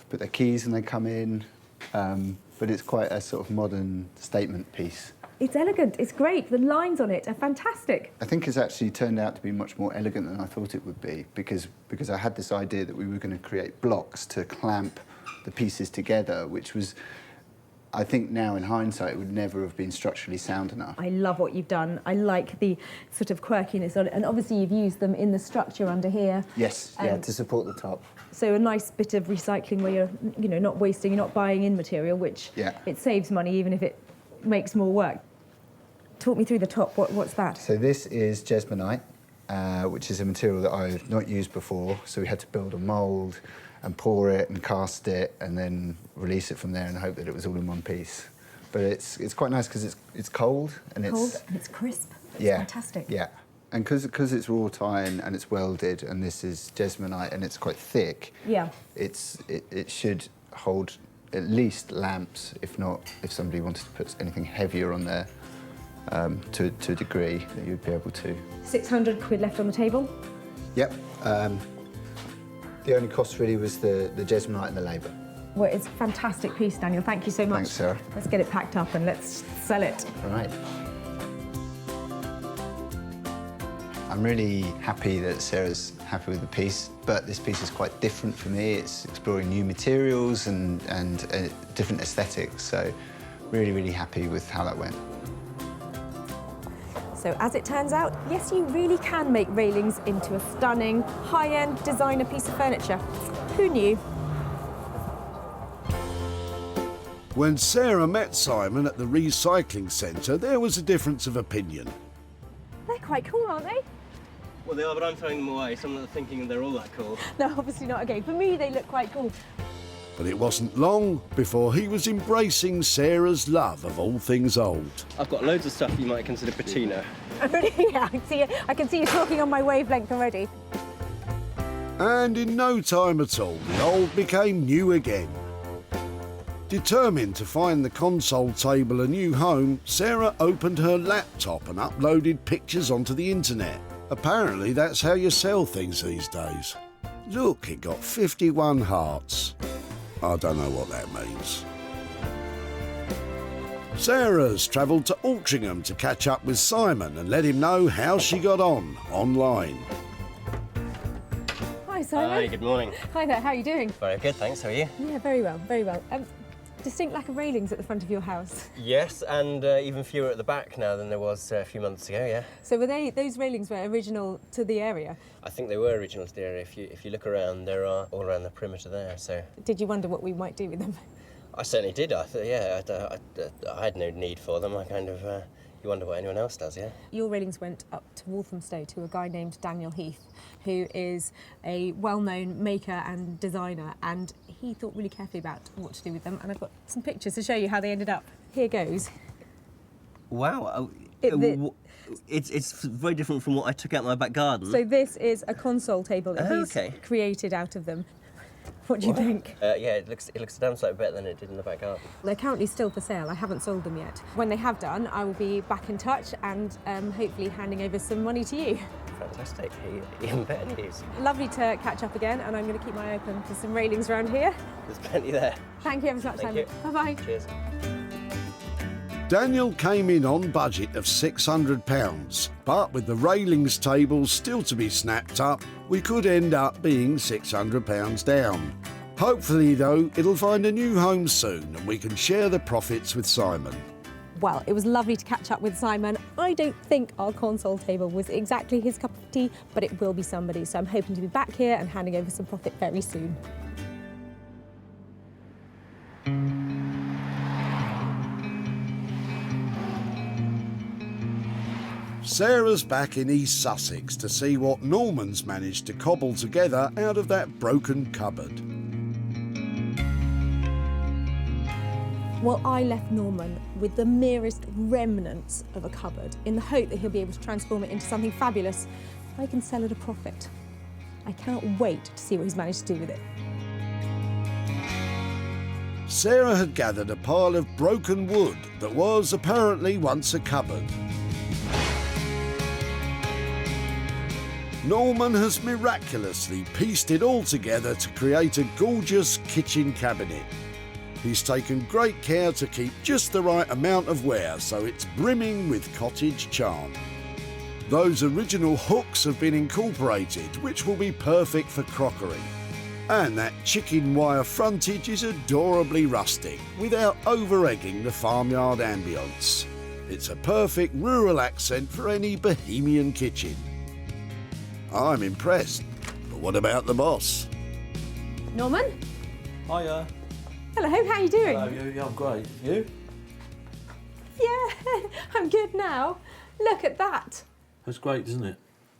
put their keys and they come in. But it's quite a sort of modern statement piece. It's elegant, it's great. The lines on it are fantastic. I think it's actually turned out to be much more elegant than I thought it would be, because I had this idea that we were going to create blocks to clamp the pieces together, which was, I think now in hindsight, it would never have been structurally sound enough. I love what you've done. I like the sort of quirkiness on it, and obviously you've used them in the structure under here. Yes, yeah, to support the top. So a nice bit of recycling where you're, not wasting, you're not buying in material, which it saves money even if it makes more work. Talk me through the top. What's that? So this is jesmonite, which is a material that I've not used before. So we had to build a mould and pour it and cast it and then release it from there and hope that it was all in one piece. But it's quite nice because it's cold and it's crisp. It's fantastic. Yeah, and because it's wrought iron and it's welded, and this is jesmonite and it's quite thick. Yeah. It should hold at least lamps, if somebody wanted to put anything heavier on there. To a degree that you'd be able to. 600 quid left on the table? Yep. The only cost really was the jesmonite and the labour. Well, it's a fantastic piece, Daniel. Thank you so much. Thanks, Sarah. Let's get it packed up and let's sell it. All right. I'm really happy that Sarah's happy with the piece, but this piece is quite different for me. It's exploring new materials and different aesthetics, so really, really happy with how that went. So as it turns out, yes, you really can make railings into a stunning, high-end designer piece of furniture. Who knew? When Sarah met Simon at the recycling centre, there was a difference of opinion. They're quite cool, aren't they? Well, they are, but I'm throwing them away, so I'm not thinking they're all that cool. No, obviously not. Okay, for me, they look quite cool. But it wasn't long before he was embracing Sarah's love of all things old. I've got loads of stuff you might consider patina. Yeah, I can see you talking on my wavelength already. And in no time at all, the old became new again. Determined to find the console table a new home, Sarah opened her laptop and uploaded pictures onto the internet. Apparently that's how you sell things these days. Look, it got 51 hearts. I don't know what that means. Sarah's travelled to Altrincham to catch up with Simon and let him know how she got on online. Hi, Simon. Hi, good morning. Hi there, how are you doing? Very good, thanks. How are you? Yeah, very well, very well. Distinct lack of railings at the front of your house. Yes, and even fewer at the back now than there was a few months ago, yeah. So were those railings were original to the area? I think they were original to the area. If you look around, there are all around the perimeter there, so... Did you wonder what we might do with them? I certainly did. I thought, yeah, I had no need for them. I kind of... you wonder what anyone else does, yeah? Your railings went up to Walthamstow to a guy named Daniel Heath, who is a well-known maker and designer, and he thought really carefully about what to do with them, and I've got some pictures to show you how they ended up. Here goes. Wow. It's very different from what I took out my back garden. So this is a console table that he's created out of them. What do you think? Yeah, it looks a damn sight better than it did in the back garden. They're currently still for sale. I haven't sold them yet. When they have done, I will be back in touch and hopefully handing over some money to you. Fantastic. Even better news. Lovely to catch up again, and I'm going to keep my eye open for some railings around here. There's plenty there. Thank you ever so much, Simon. Bye-bye. Cheers. Daniel came in on budget of £600, but with the railings tables still to be snapped up, we could end up being £600 down. Hopefully, though, it'll find a new home soon and we can share the profits with Simon. Well, it was lovely to catch up with Simon. I don't think our console table was exactly his cup of tea, but it will be somebody, so I'm hoping to be back here and handing over some profit very soon. Sarah's back in East Sussex to see what Norman's managed to cobble together out of that broken cupboard. Well, I left Norman with the merest remnants of a cupboard in the hope that he'll be able to transform it into something fabulous. I can sell at a profit. I cannot wait to see what he's managed to do with it. Sarah had gathered a pile of broken wood that was apparently once a cupboard. Norman has miraculously pieced it all together to create a gorgeous kitchen cabinet. He's taken great care to keep just the right amount of wear so it's brimming with cottage charm. Those original hooks have been incorporated, which will be perfect for crockery. And that chicken wire frontage is adorably rustic without over-egging the farmyard ambience. It's a perfect rural accent for any bohemian kitchen. I'm impressed, but what about the boss? Norman? Hiya. Hello, how are you doing? Hello, yeah, I'm great. You? Yeah, I'm good now. Look at that. That's great, isn't it?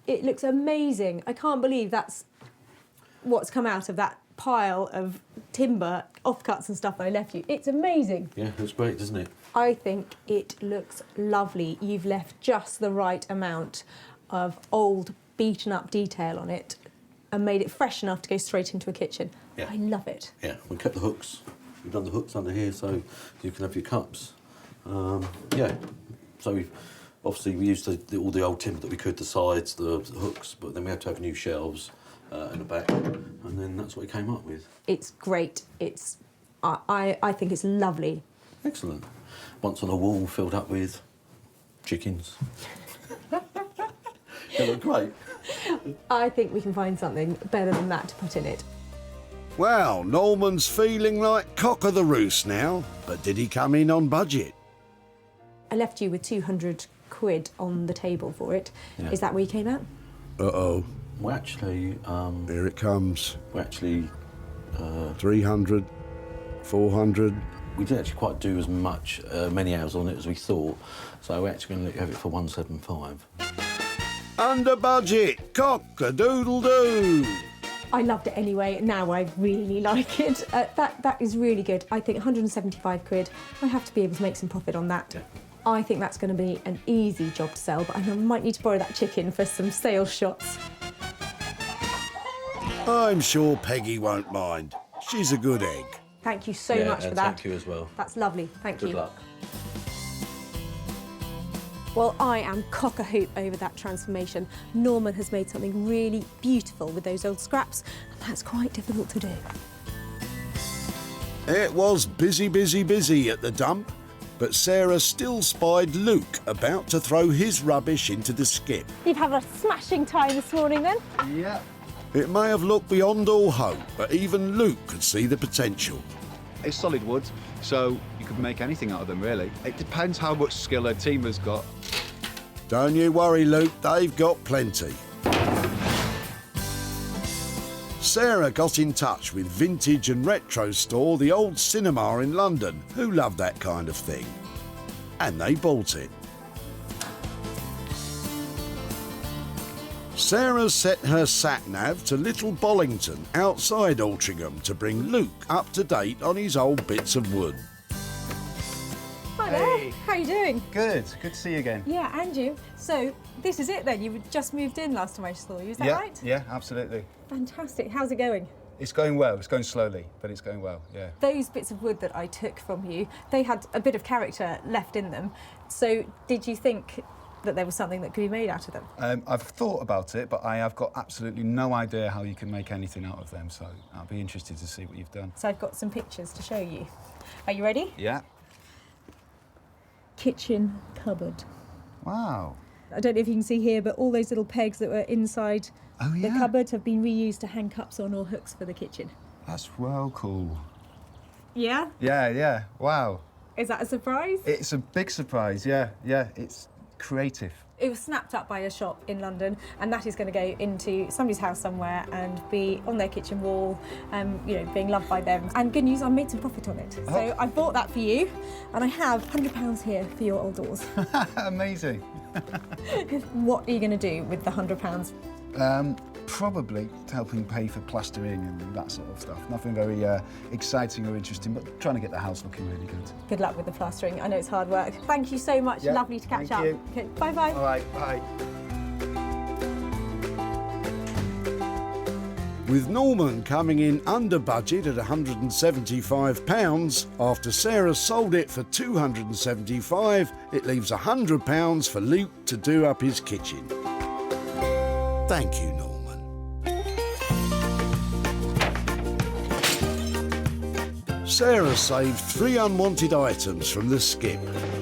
It looks amazing. I can't believe that's what's come out of that pile of timber, offcuts and stuff that I left you. It's amazing. Yeah, it's great, doesn't it? I think it looks lovely. You've left just the right amount of old, beaten up detail on it and made it fresh enough to go straight into a kitchen. Yeah. I love it. Yeah, we kept the hooks. We've done the hooks under here so you can have your cups. Yeah, so we used all the old timber that we could, the sides, the hooks, but then we had to have new shelves in the back, and then that's what we came up with. It's great. I think it's lovely. Excellent. Once on a wall filled up with chickens. They look great. I think we can find something better than that to put in it. Well, Norman's feeling like cock of the roost now, but did he come in on budget? I left you with £200 quid on the table for it. Yeah. Is that where you came out? Uh-oh. Well, actually... Here it comes. We actually... 300, 400. We didn't actually quite do as much, many hours on it as we thought, so we're actually going to have it for 175. Under budget, cock-a-doodle-doo. I loved it anyway. Now I really like it. That is really good. I think 175 quid. I have to be able to make some profit on that. Yeah. I think that's going to be an easy job to sell, but I might need to borrow that chicken for some sales shots. I'm sure Peggy won't mind. She's a good egg. Thank you so much for that. Thank you as well. That's lovely. Thank you. Good luck. Well, I am cock-a-hoop over that transformation. Norman has made something really beautiful with those old scraps, and that's quite difficult to do. It was busy, busy, busy at the dump, but Sarah still spied Luke about to throw his rubbish into the skip. You've had a smashing time this morning then? Yeah. It may have looked beyond all hope, but even Luke could see the potential. It's solid wood, so you could make anything out of them, really. It depends how much skill a team has got. Don't you worry, Luke, they've got plenty. Sarah got in touch with vintage and retro store The Old Cinema in London, who love that kind of thing. And they bought it. Sarah set her sat-nav to Little Bollington outside Altrincham to bring Luke up to date on his old bits of wood. Hi there. How are you doing? Good to see you again. Yeah, and you. So, this is it then? You just moved in last time I saw you, is that right? Yeah, absolutely. Fantastic. How's it going? It's going well. It's going slowly, but it's going well, yeah. Those bits of wood that I took from you, they had a bit of character left in them. So, did you think that there was something that could be made out of them? I've thought about it, but I have got absolutely no idea how you can make anything out of them, so I'll be interested to see what you've done. So I've got some pictures to show you. Are you ready? Yeah. Kitchen cupboard. Wow. I don't know if you can see here, but all those little pegs that were inside the cupboard have been reused to hang cups on or hooks for the kitchen. That's well cool. Yeah? Yeah, wow. Is that a surprise? It's a big surprise, yeah, it's creative. It was snapped up by a shop in London, and that is going to go into somebody's house somewhere and be on their kitchen wall, being loved by them. And good news, I made some profit on it. Oh. So I bought that for you, and I have £100 here for your old doors. Amazing. What are you going to do with the £100? Probably helping pay for plastering and that sort of stuff. Nothing very exciting or interesting, but trying to get the house looking really good. Good luck with the plastering. I know it's hard work. Thank you so much. Yeah, Lovely to catch thank up. you. Okay, bye-bye. All right, bye. With Norman coming in under budget at £175, after Sarah sold it for £275, it leaves £100 for Luke to do up his kitchen. Thank you, Norman. Sarah saved 3 unwanted items from the skip.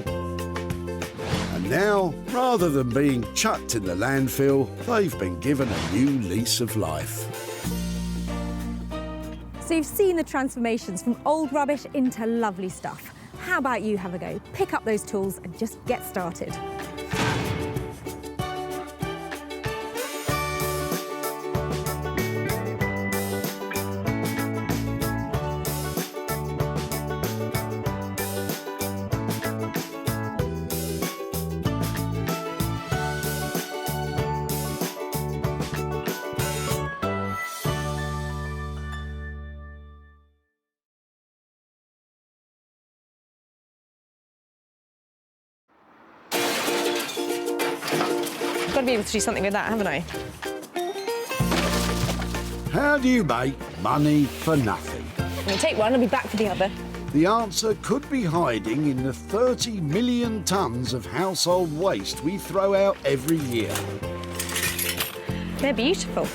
And now, rather than being chucked in the landfill, they've been given a new lease of life. So you've seen the transformations from old rubbish into lovely stuff. How about you have a go? Pick up those tools and just get started. I've got to be able to do something with that, haven't I? How do you make money for nothing? I'm going to take one and be back for the other. The answer could be hiding in the 30 million tonnes of household waste we throw out every year. They're beautiful.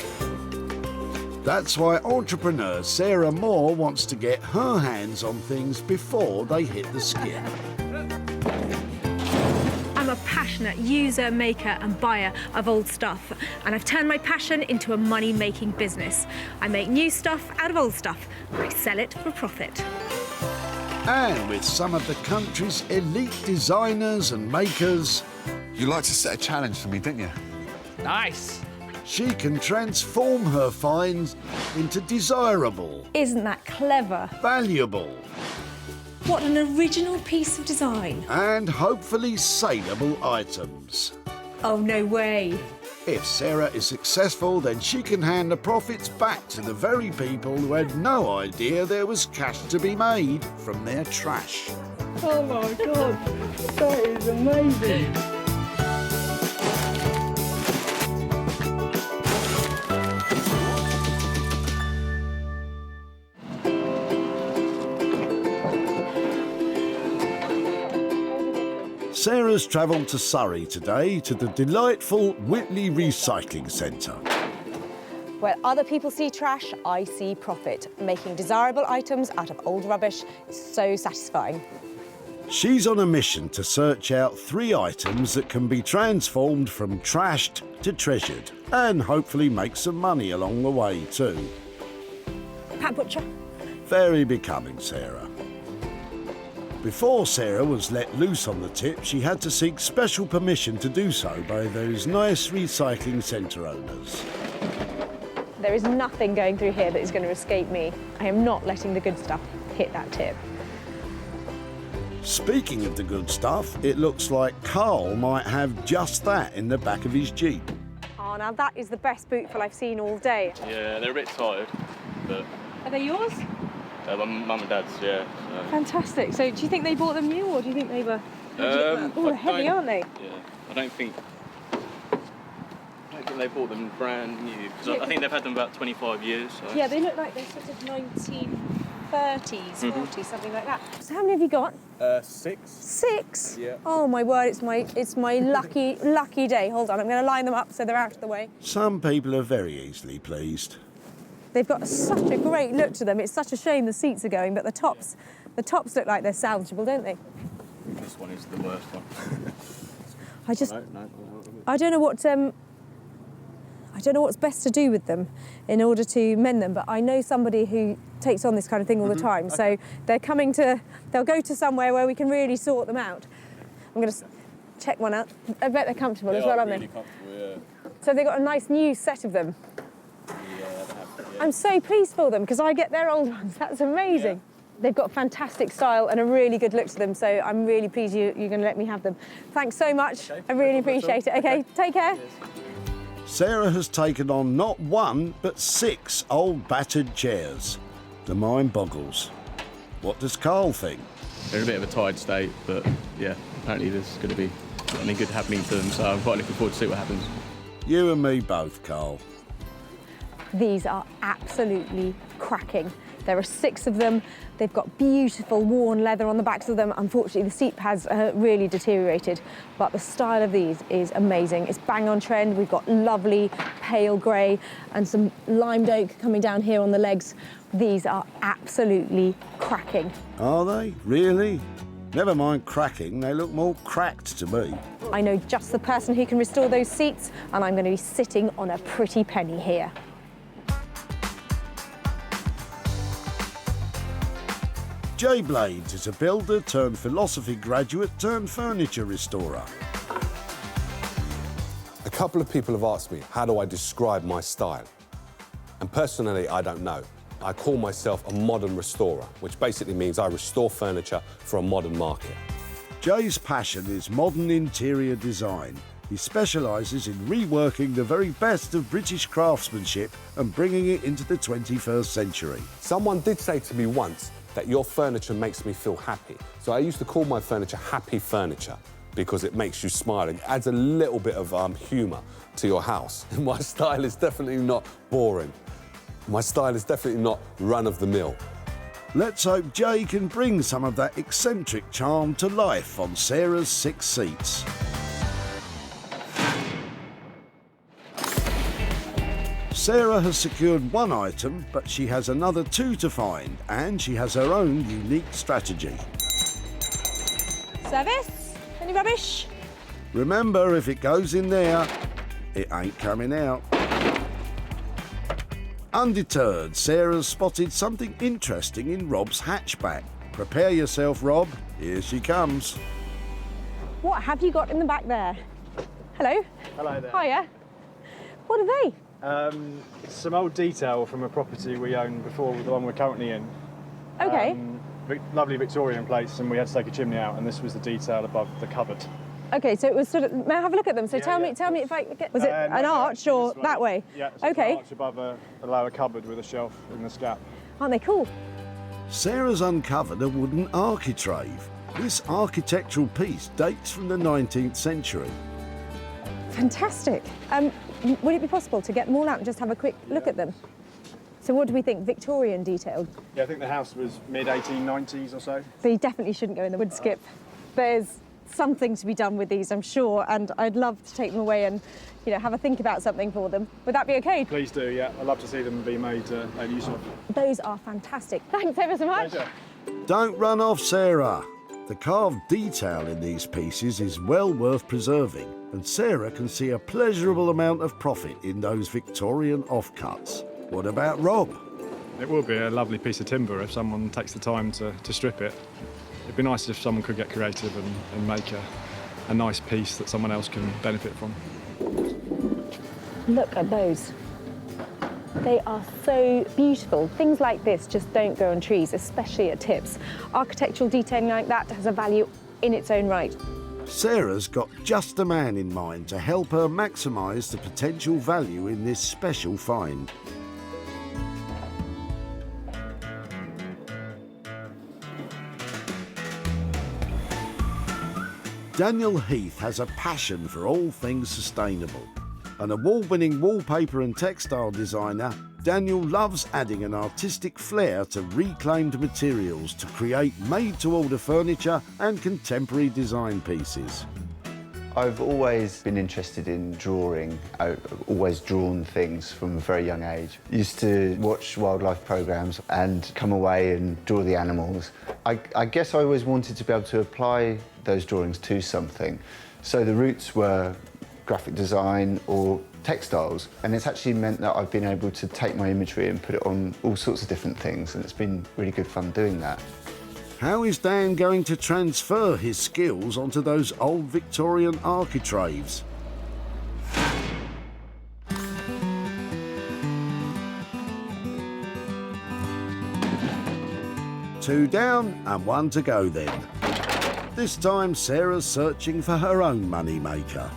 That's why entrepreneur Sarah Moore wants to get her hands on things before they hit the skip. I'm a passionate user, maker and buyer of old stuff, and I've turned my passion into a money-making business. I make new stuff out of old stuff, and I sell it for profit. And with some of the country's elite designers and makers, You like to set a challenge for me, didn't you? Nice. She can transform her finds into desirable, Isn't that clever? valuable, What an original piece of design. and hopefully saleable items. Oh, no way. If Sarah is successful, then she can hand the profits back to the very people who had no idea there was cash to be made from their trash. Oh my God, that is amazing. Sarah's travelled to Surrey today to the delightful Whitley Recycling Centre. Where other people see trash, I see profit. Making desirable items out of old rubbish is so satisfying. She's on a mission to search out 3 items that can be transformed from trashed to treasured and hopefully make some money along the way too. Pat Butcher. Very becoming, Sarah. Before Sarah was let loose on the tip, she had to seek special permission to do so by those nice recycling centre owners. There is nothing going through here that is going to escape me. I am not letting the good stuff hit that tip. Speaking of the good stuff, it looks like Carl might have just that in the back of his Jeep. Oh, now that is the best bootful I've seen all day. Yeah, they're a bit tired, but... Are they yours? My mum and dad's, yeah. So. Fantastic. So do you think they bought them new or do you think they were... oh, they're heavy, aren't they? Yeah, I don't think they bought them brand new, because I think they've had them about 25 years. So. Yeah, they look like they're sort of 1930s, 40s, something like that. So how many have you got? 6. 6? Yeah. Oh my word, it's my lucky day. Hold on, I'm going to line them up so they're out of the way. Some people are very easily pleased. They've got such a great look to them. It's such a shame the seats are going, but the tops look like they're salvageable, don't they? This one is the worst one. I don't know what's best to do with them in order to mend them, but I know somebody who takes on this kind of thing all the time. So they'll go to somewhere where we can really sort them out. I'm going to check one out. I bet they're comfortable as well, aren't they? Comfortable, yeah. So they've got a nice new set of them. Yeah, they have, yeah. I'm so pleased for them because I get their old ones. That's amazing. Yeah. They've got fantastic style and a really good look to them, so I'm really pleased you're going to let me have them. Thanks so much. Okay, I really appreciate it. Okay, take care. Cheers. Sarah has taken on not 1, but 6 old battered chairs. The mind boggles. What does Carl think? They're in a bit of a tired state, but yeah, apparently there's going to be something good happening to them, so I'm quite looking forward to see what happens. You and me both, Carl. These are absolutely cracking. There are 6 of them. They've got beautiful worn leather on the backs of them. Unfortunately, the seat pads are really deteriorated, but the style of these is amazing. It's bang on trend. We've got lovely pale grey and some limed oak coming down here on the legs. These are absolutely cracking. Are they? Really? Never mind cracking, they look more cracked to me. I know just the person who can restore those seats, and I'm going to be sitting on a pretty penny here. Jay Blades is a builder turned philosophy graduate turned furniture restorer. A couple of people have asked me, how do I describe my style? And personally, I don't know. I call myself a modern restorer, which basically means I restore furniture for a modern market. Jay's passion is modern interior design. He specialises in reworking the very best of British craftsmanship and bringing it into the 21st century. Someone did say to me once that your furniture makes me feel happy. So I used to call my furniture happy furniture because it makes you smile and adds a little bit of humour to your house. My style is definitely not boring. My style is definitely not run-of-the-mill. Let's hope Jay can bring some of that eccentric charm to life on Sarah's 6 seats. Sarah has secured 1 item, but she has another 2 to find, and she has her own unique strategy. Service? Any rubbish? Remember, if it goes in there, it ain't coming out. Undeterred, Sarah's spotted something interesting in Rob's hatchback. Prepare yourself, Rob. Here she comes. What have you got in the back there? Hello. Hello there. Hiya. What are they? Some old detail from a property we owned before the one we're currently in. Okay. Lovely Victorian place, and we had to take a chimney out, and this was the detail above the cupboard. Okay, so it was sort of. May I have a look at them? So tell me if I get. Was it an arch or that way? Yeah. So okay. An arch above a lower cupboard with a shelf in the scap. Aren't they cool? Sarah's uncovered a wooden architrave. This architectural piece dates from the 19th century. Fantastic. Would it be possible to get them all out and just have a quick look at them? So what do we think? Victorian detailed? Yeah, I think the house was mid-1890s or so. So you definitely shouldn't go in the wood skip. There's something to be done with these, I'm sure, and I'd love to take them away and, you know, have a think about something for them. Would that be okay? Please do, yeah. I'd love to see them be made use of. Those are fantastic. Thanks ever so much. Pleasure. Don't run off, Sarah. The carved detail in these pieces is well worth preserving, and Sarah can see a pleasurable amount of profit in those Victorian offcuts. What about Rob? It will be a lovely piece of timber if someone takes the time to strip it. It'd be nice if someone could get creative and make a nice piece that someone else can benefit from. Look at those. They are so beautiful. Things like this just don't grow on trees, especially at tips. Architectural detailing like that has a value in its own right. Sarah's got just the man in mind to help her maximise the potential value in this special find. Daniel Heath has a passion for all things sustainable. An award-winning wallpaper and textile designer, Daniel loves adding an artistic flair to reclaimed materials to create made-to-order furniture and contemporary design pieces. I've always been interested in drawing. I've always drawn things from a very young age. Used to watch wildlife programmes and come away and draw the animals. I guess I always wanted to be able to apply those drawings to something. So the roots were graphic design or textiles, and it's actually meant that I've been able to take my imagery and put it on all sorts of different things, and it's been really good fun doing that. How is Dan going to transfer his skills onto those old Victorian architraves? Two down and one to go then. This time Sarah's searching for her own money maker.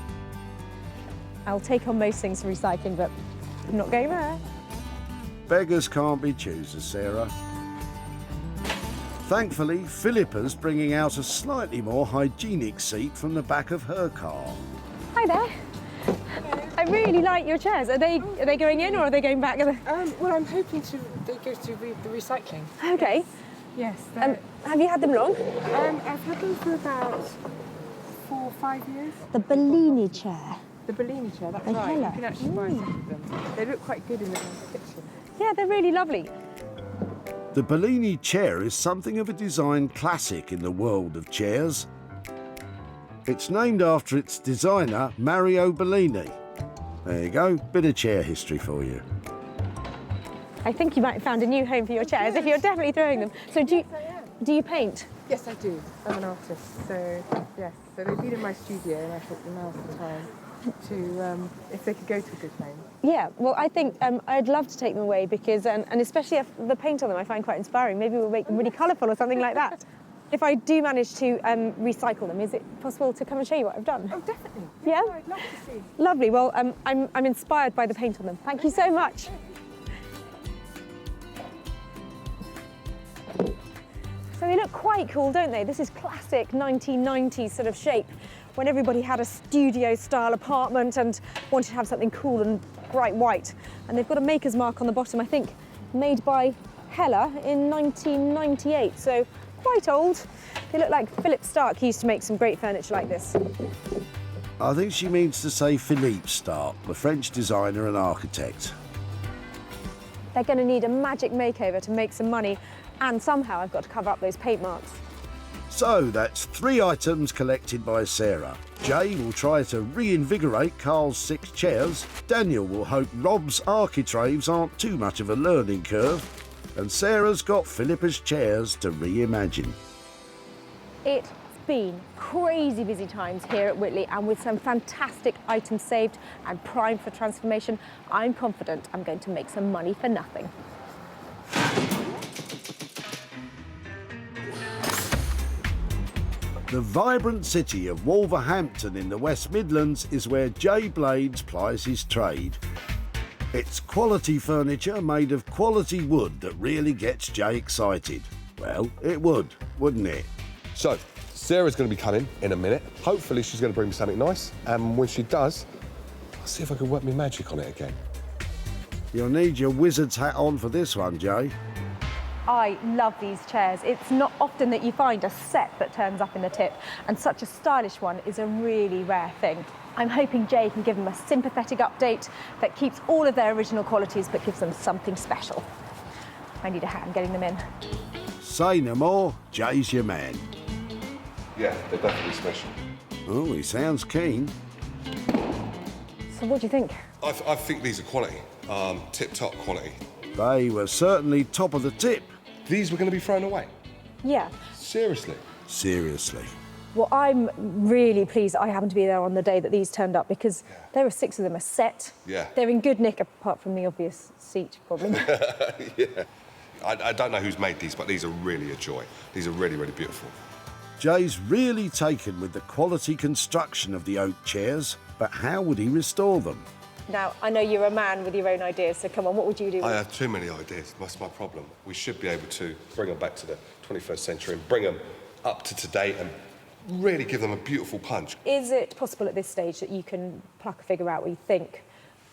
I'll take on most things for recycling, but I'm not going there. Beggars can't be choosers, Sarah. Thankfully, Philippa's bringing out a slightly more hygienic seat from the back of her car. Hi there. I really like your chairs. Are they going in or are they going back? Well, I'm hoping they go through the recycling. Okay. Yes. Have you had them long? I've had them for about 4 or 5 years. The Bellini chair. The Bellini chair, that's The right. Hella. You can actually buy some of them. They look quite good in the kitchen. Yeah, they're really lovely. The Bellini chair is something of a design classic in the world of chairs. It's named after its designer, Mario Bellini. There you go, bit of chair history for you. I think you might have found a new home for your chairs if you're definitely throwing them. So do you paint? Yes, I do. I'm an artist, so yes. So they've been in my studio, and I thought now's the time to, if they could go to a good home. Yeah, well, I think I'd love to take them away because, and especially the paint on them I find quite inspiring. Maybe we'll make them really colourful or something like that. If I do manage to recycle them, is it possible to come and show you what I've done? Oh, definitely. Yeah? I'd love to see. Lovely. Well, I'm inspired by the paint on them. Thank you so much. So they look quite cool, don't they? This is classic 1990s sort of shape when everybody had a studio-style apartment and wanted to have something cool and bright white. And they've got a maker's mark on the bottom, I think, made by Hella in 1998, so quite old. They look like Philip Stark used to make some great furniture like this. I think she means to say Philippe Stark, the French designer and architect. They're going to need a magic makeover to make some money, and somehow I've got to cover up those paint marks. So that's 3 items collected by Sarah. Jay will try to reinvigorate Carl's 6 chairs. Daniel will hope Rob's architraves aren't too much of a learning curve. And Sarah's got Philippa's chairs to reimagine. It's been crazy busy times here at Whitley, and with some fantastic items saved and primed for transformation, I'm confident I'm going to make some money for nothing. The vibrant city of Wolverhampton in the West Midlands is where Jay Blades plies his trade. It's quality furniture made of quality wood that really gets Jay excited. Well, it would, wouldn't it? So, Sarah's going to be coming in a minute. Hopefully she's going to bring me something nice. And when she does, I'll see if I can work my magic on it again. You'll need your wizard's hat on for this one, Jay. I love these chairs. It's not often that you find a set that turns up in the tip, and such a stylish one is a really rare thing. I'm hoping Jay can give them a sympathetic update that keeps all of their original qualities but gives them something special. I need a hand getting them in. Say no more, Jay's your man. Yeah, they're definitely special. Oh, he sounds keen. So what do you think? I think these are quality, tip-top quality. They were certainly top of the tip. These were going to be thrown away? Yeah. Seriously? Seriously. Well, I'm really pleased I happened to be there on the day that these turned up, because there were 6 of them a set. Yeah. They're in good nick, apart from the obvious seat problem. Yeah. I don't know who's made these, but these are really a joy. These are really, really beautiful. Jay's really taken with the quality construction of the oak chairs, but how would he restore them? Now, I know you're a man with your own ideas, so come on, what would you do? I have too many ideas. That's my problem. We should be able to bring them back to the 21st century and bring them up to date and really give them a beautiful punch. Is it possible at this stage that you can pluck a figure out what you think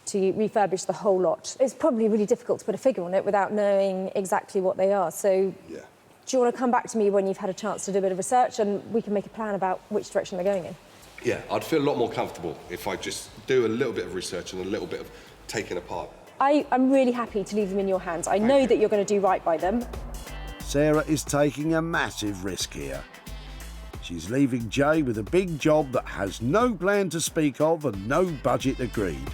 to refurbish the whole lot? It's probably really difficult to put a figure on it without knowing exactly what they are. So yeah. Do you want to come back to me when you've had a chance to do a bit of research and we can make a plan about which direction they're going in? Yeah, I'd feel a lot more comfortable if I just do a little bit of research and a little bit of taking apart. I'm really happy to leave them in your hands. I know that you're going to do right by them. Sarah is taking a massive risk here. She's leaving Jay with a big job that has no plan to speak of and no budget agreed.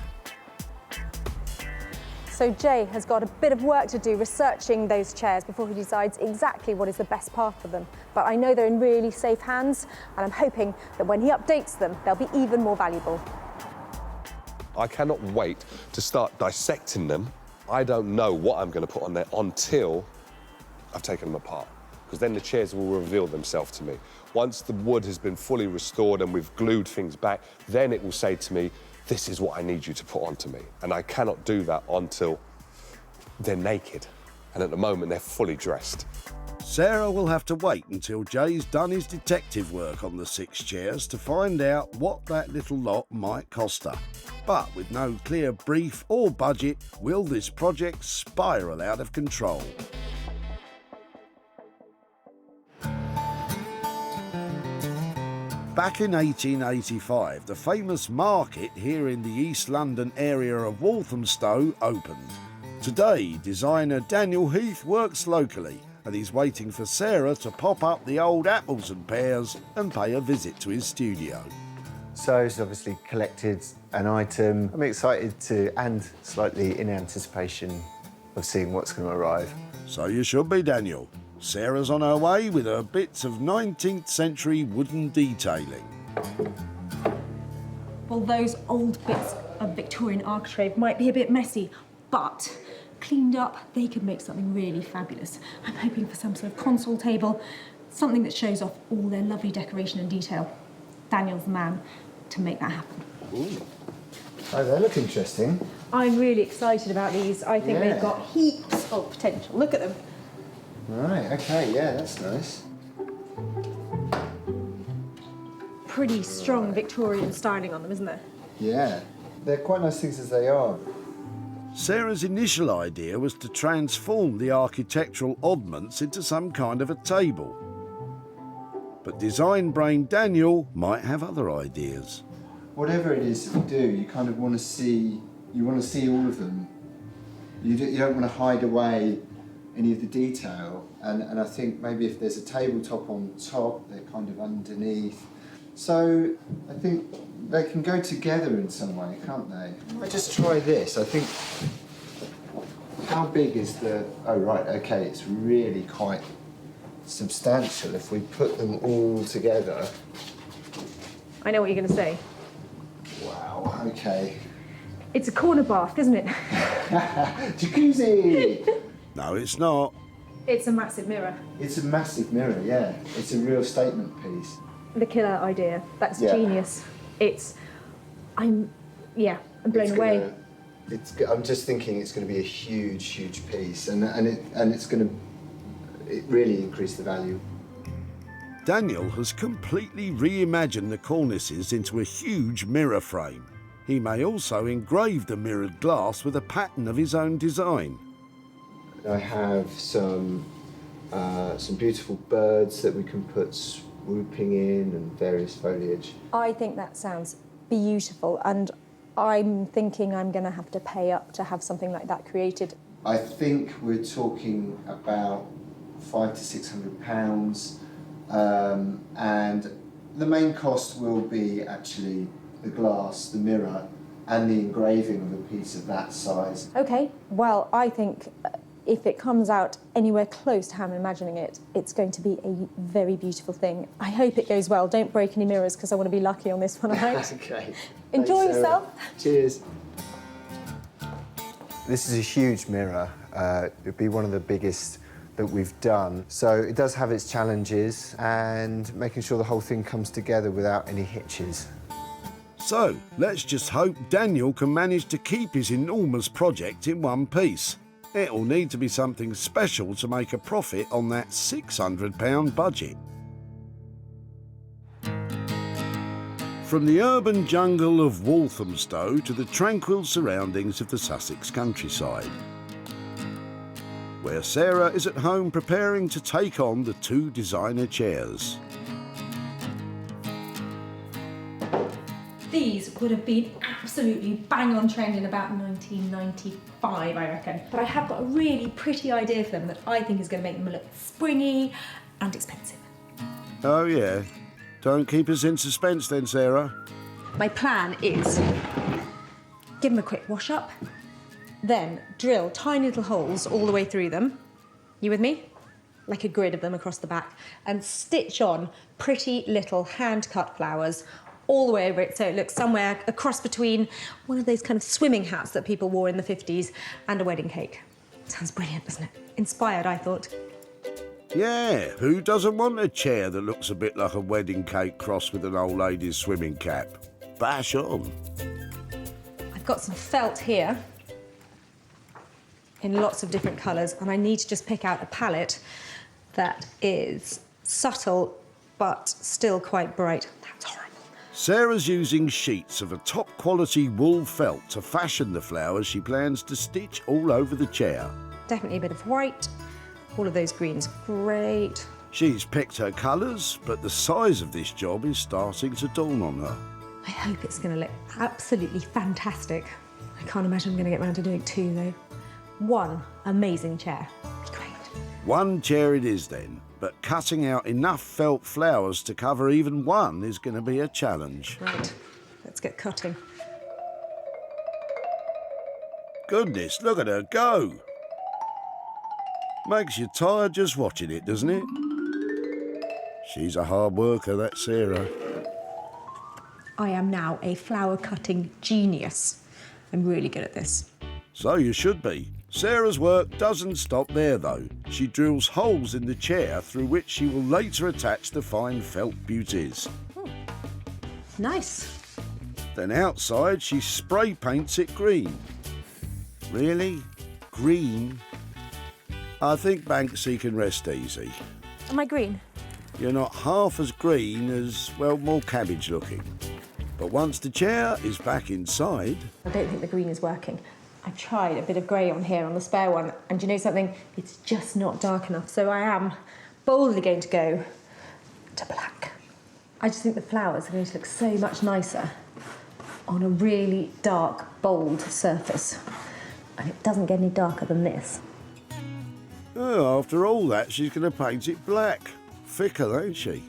So Jay has got a bit of work to do researching those chairs before he decides exactly what is the best path for them. But I know they're in really safe hands, and I'm hoping that when he updates them, they'll be even more valuable. I cannot wait to start dissecting them. I don't know what I'm going to put on there until I've taken them apart, because then the chairs will reveal themselves to me. Once the wood has been fully restored and we've glued things back, then it will say to me, this is what I need you to put onto me. And I cannot do that until they're naked. And at the moment, they're fully dressed. Sarah will have to wait until Jay's done his detective work on the 6 chairs to find out what that little lot might cost her. But with no clear brief or budget, will this project spiral out of control? Back in 1885, the famous market here in the East London area of Walthamstow opened. Today, designer Daniel Heath works locally and he's waiting for Sarah to pop up the old apples and pears and pay a visit to his studio. So he's obviously collected an item. I'm excited to, and slightly in anticipation of seeing what's going to arrive. So you should be, Daniel. Sarah's on her way with her bits of 19th century wooden detailing. Well, those old bits of Victorian architrave might be a bit messy, but cleaned up, they could make something really fabulous. I'm hoping for some sort of console table, something that shows off all their lovely decoration and detail. Daniel's the man to make that happen. Ooh. Oh, they look interesting. I'm really excited about these. I think Yeah. they've got heaps of potential. Look at them. Right, okay, yeah, that's nice. Pretty strong Victorian styling on them, isn't there? Yeah, they're quite nice things as they are. Sarah's initial idea was to transform the architectural oddments into some kind of a table. But design brain Daniel might have other ideas. Whatever it is that you do, you kind of want to see, all of them. You don't want to hide away any of the detail, and I think maybe if there's a tabletop on top, they're kind of underneath. So I think they can go together in some way, can't they? I just try this. I think, how big is the, oh right, okay, it's really quite substantial if we put them all together. I know what you're going to say. Wow, okay. It's a corner bath, isn't it? Jacuzzi! No, it's not. It's a massive mirror. It's a massive mirror, yeah. It's a real statement piece. The killer idea. That's Yeah. genius. I'm blown away. I'm just thinking it's going to be a huge, huge piece, and it's going to really increase the value. Daniel has completely reimagined the cornices into a huge mirror frame. He may also engrave the mirrored glass with a pattern of his own design. I have some beautiful birds that we can put swooping in and various foliage. I think that sounds beautiful, and I'm thinking I'm going to have to pay up to have something like that created. I think we're talking about £500 to £600, and the main cost will be actually the glass, the mirror, and the engraving of a piece of that size. Okay, well, I think if it comes out anywhere close to how I'm imagining it, it's going to be a very beautiful thing. I hope it goes well. Don't break any mirrors, because I want to be lucky on this one, all right? Okay. Enjoy Thanks, yourself. Cheers. This is a huge mirror. It'd be one of the biggest that we've done. So it does have its challenges, and making sure the whole thing comes together without any hitches. So, let's just hope Daniel can manage to keep his enormous project in one piece. It'll need to be something special to make a profit on that £600 budget. From the urban jungle of Walthamstow to the tranquil surroundings of the Sussex countryside, where Sarah is at home preparing to take on the 2 designer chairs. These would have been absolutely bang on trend in about 1995, I reckon. But I have got a really pretty idea for them that I think is going to make them look springy and expensive. Oh yeah? Don't keep us in suspense then, Sarah. My plan is give them a quick wash up, then drill tiny little holes all the way through them. You with me? Like a grid of them across the back, and stitch on pretty little hand-cut flowers all the way over it, so it looks somewhere a cross between one of those kind of swimming hats that people wore in the 50s and a wedding cake. Sounds brilliant, doesn't it? Inspired, I thought. Yeah, who doesn't want a chair that looks a bit like a wedding cake crossed with an old lady's swimming cap? Bash on. I've got some felt here in lots of different colours, and I need to just pick out a palette that is subtle but still quite bright. That's horrible. Sarah's using sheets of a top-quality wool felt to fashion the flowers she plans to stitch all over the chair. Definitely a bit of white. All of those greens, great. She's picked her colours, but the size of this job is starting to dawn on her. I hope it's going to look absolutely fantastic. I can't imagine I'm going to get round to doing 2, though. 1 amazing chair. Great. 1 chair it is then, but cutting out enough felt flowers to cover even 1 is going to be a challenge. Right, let's get cutting. Goodness, look at her go! Makes you tired just watching it, doesn't it? She's a hard worker, that Sarah. I am now a flower cutting genius. I'm really good at this. So you should be. Sarah's work doesn't stop there, though. She drills holes in the chair through which she will later attach the fine felt beauties. Nice. Then outside, she spray paints it green. Really? Green? I think Banksy can rest easy. Am I green? You're not half as green as, well, more cabbage looking. But once the chair is back inside... I don't think the green is working. I've tried a bit of grey on here on the spare one, and do you know something? It's just not dark enough, so I am boldly going to go to black. I just think the flowers are going to look so much nicer on a really dark, bold surface. And it doesn't get any darker than this. Oh, after all that, she's going to paint it black. Fickle, ain't she?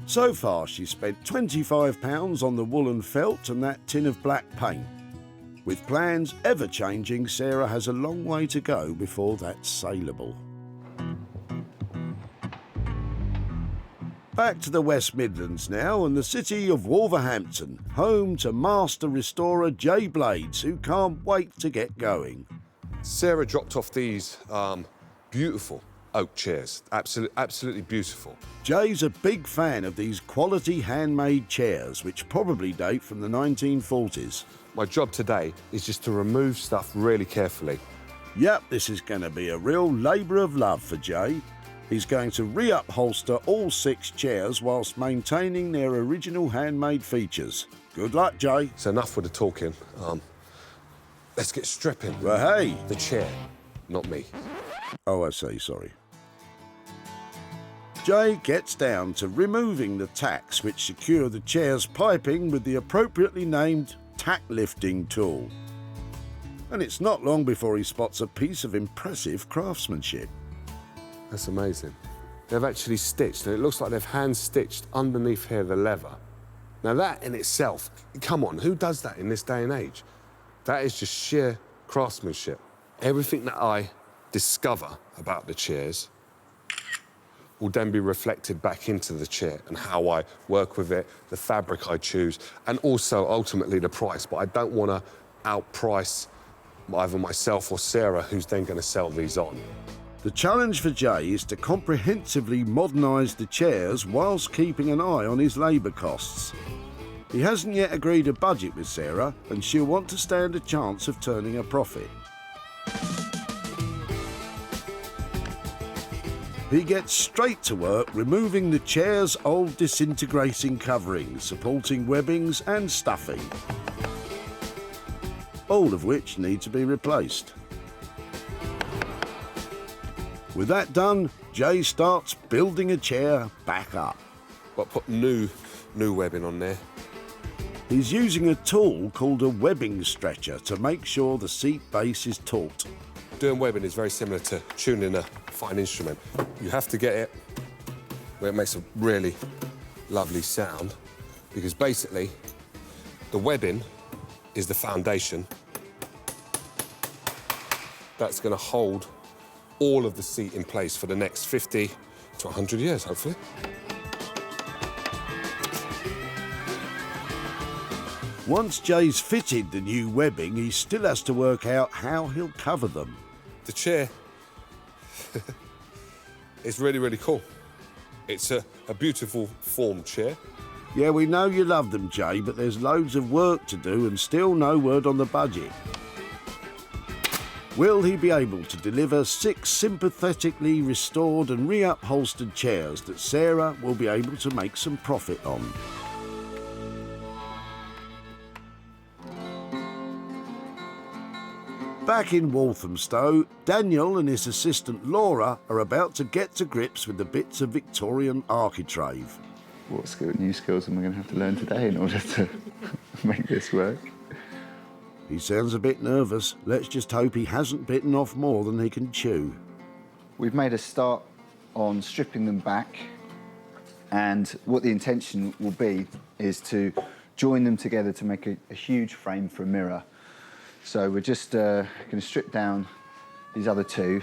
So far, she's spent £25 on the woolen felt and that tin of black paint. With plans ever-changing, Sarah has a long way to go before that's saleable. Back to the West Midlands now, and the city of Wolverhampton, home to master restorer Jay Blades, who can't wait to get going. Sarah dropped off these beautiful oak chairs, absolutely beautiful. Jay's a big fan of these quality handmade chairs, which probably date from the 1940s. My job today is just to remove stuff really carefully. Yep, this is going to be a real labour of love for Jay. He's going to re-upholster all 6 chairs whilst maintaining their original handmade features. Good luck, Jay. So enough with the talking. Let's get stripping. Well, hey. The chair, not me. Oh, I see, sorry. Jay gets down to removing the tacks which secure the chair's piping with the appropriately named tack lifting tool. And it's not long before he spots a piece of impressive craftsmanship. That's amazing. They've actually stitched, and it looks like they've hand-stitched underneath here the leather. Now that in itself, come on, who does that in this day and age? That is just sheer craftsmanship. Everything that I discover about the chairs will then be reflected back into the chair and how I work with it, the fabric I choose, and also ultimately the price. But I don't want to outprice either myself or Sarah, who's then going to sell these on. The challenge for Jay is to comprehensively modernise the chairs whilst keeping an eye on his labour costs. He hasn't yet agreed a budget with Sarah, and she'll want to stand a chance of turning a profit. He gets straight to work removing the chair's old disintegrating coverings, supporting webbings and stuffing, all of which need to be replaced. With that done, Jay starts building a chair back up. But put new webbing on there. He's using a tool called a webbing stretcher to make sure the seat base is taut. Doing webbing is very similar to tuning a fine instrument. You have to get it where it makes a really lovely sound, because basically the webbing is the foundation that's going to hold all of the seat in place for the next 50 to 100 years, hopefully. Once Jay's fitted the new webbing, he still has to work out how he'll cover them. The chair is really, really cool. It's a beautiful form chair. Yeah, we know you love them, Jay, but there's loads of work to do and still no word on the budget. Will he be able to deliver 6 sympathetically restored and re-upholstered chairs that Sarah will be able to make some profit on? Back in Walthamstow, Daniel and his assistant Laura are about to get to grips with the bits of Victorian architrave. What new skills am I going to have to learn today in order to make this work? He sounds a bit nervous. Let's just hope he hasn't bitten off more than he can chew. We've made a start on stripping them back, and what the intention will be is to join them together to make a huge frame for a mirror. So we're just going to strip down these other 2.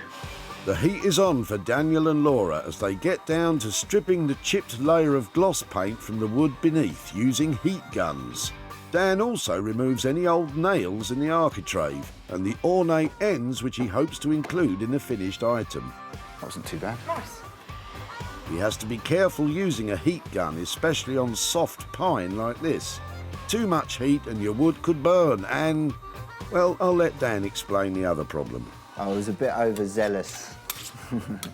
The heat is on for Daniel and Laura as they get down to stripping the chipped layer of gloss paint from the wood beneath using heat guns. Dan also removes any old nails in the architrave and the ornate ends which he hopes to include in the finished item. That wasn't too bad. Nice. He has to be careful using a heat gun, especially on soft pine like this. Too much heat and your wood could burn and, well, I'll let Dan explain the other problem. I was a bit overzealous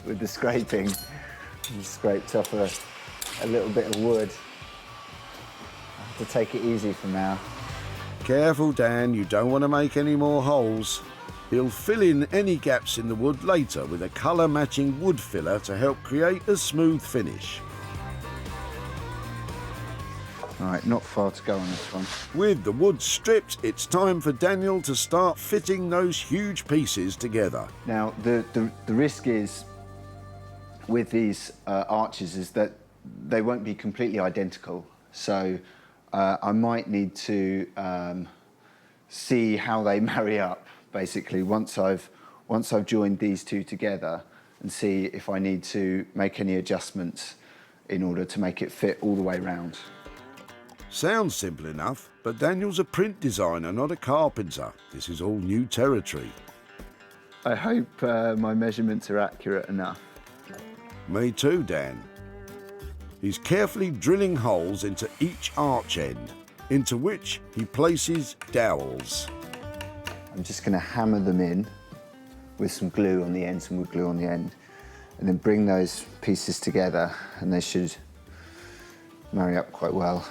with the scraping. I scraped off a little bit of wood. I have to take it easy for now. Careful, Dan, you don't want to make any more holes. He'll fill in any gaps in the wood later with a colour-matching wood filler to help create a smooth finish. All right, not far to go on this one. With the wood stripped, it's time for Daniel to start fitting those huge pieces together. Now, the risk is, with these arches, is that they won't be completely identical. So I might need to see how they marry up, basically, once I've joined these 2 together, and see if I need to make any adjustments. in order to make it fit all the way round. Sounds simple enough, but Daniel's a print designer, not a carpenter. This is all new territory. I hope my measurements are accurate enough. Me too, Dan. He's carefully drilling holes into each arch end, into which he places dowels. I'm just going to hammer them in with some glue on the end, some wood glue on the end, and then bring those pieces together, and they should marry up quite well.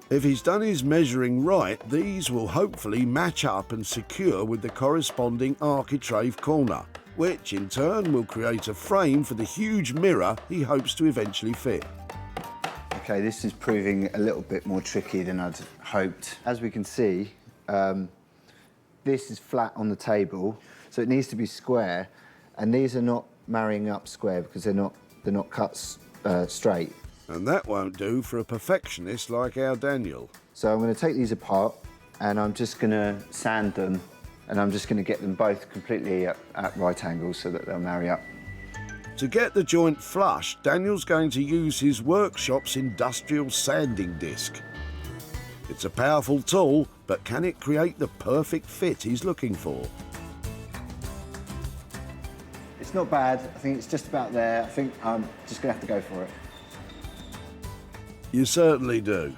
If he's done his measuring right, these will hopefully match up and secure with the corresponding architrave corner, which in turn will create a frame for the huge mirror he hopes to eventually fit. Okay, this is proving a little bit more tricky than I'd hoped. As we can see, this is flat on the table, so it needs to be square, and these are not marrying up square because they're not cut straight. And that won't do for a perfectionist like our Daniel. So I'm going to take these apart, and I'm just going to sand them, and I'm just going to get them both completely at right angles so that they'll marry up. To get the joint flush, Daniel's going to use his workshop's industrial sanding disc. It's a powerful tool, but can it create the perfect fit he's looking for? It's not bad. I think it's just about there. I think I'm just going to have to go for it. You certainly do.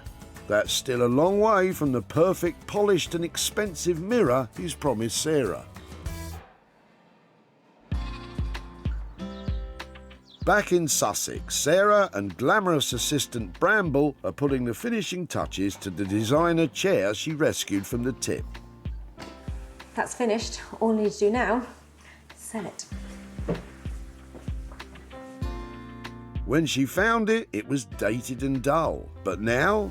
That's still a long way from the perfect, polished and expensive mirror he's promised Sarah. Back in Sussex, Sarah and glamorous assistant Bramble are putting the finishing touches to the designer chair she rescued from the tip. That's finished. All we need to do now is sell it. When she found it, it was dated and dull, but now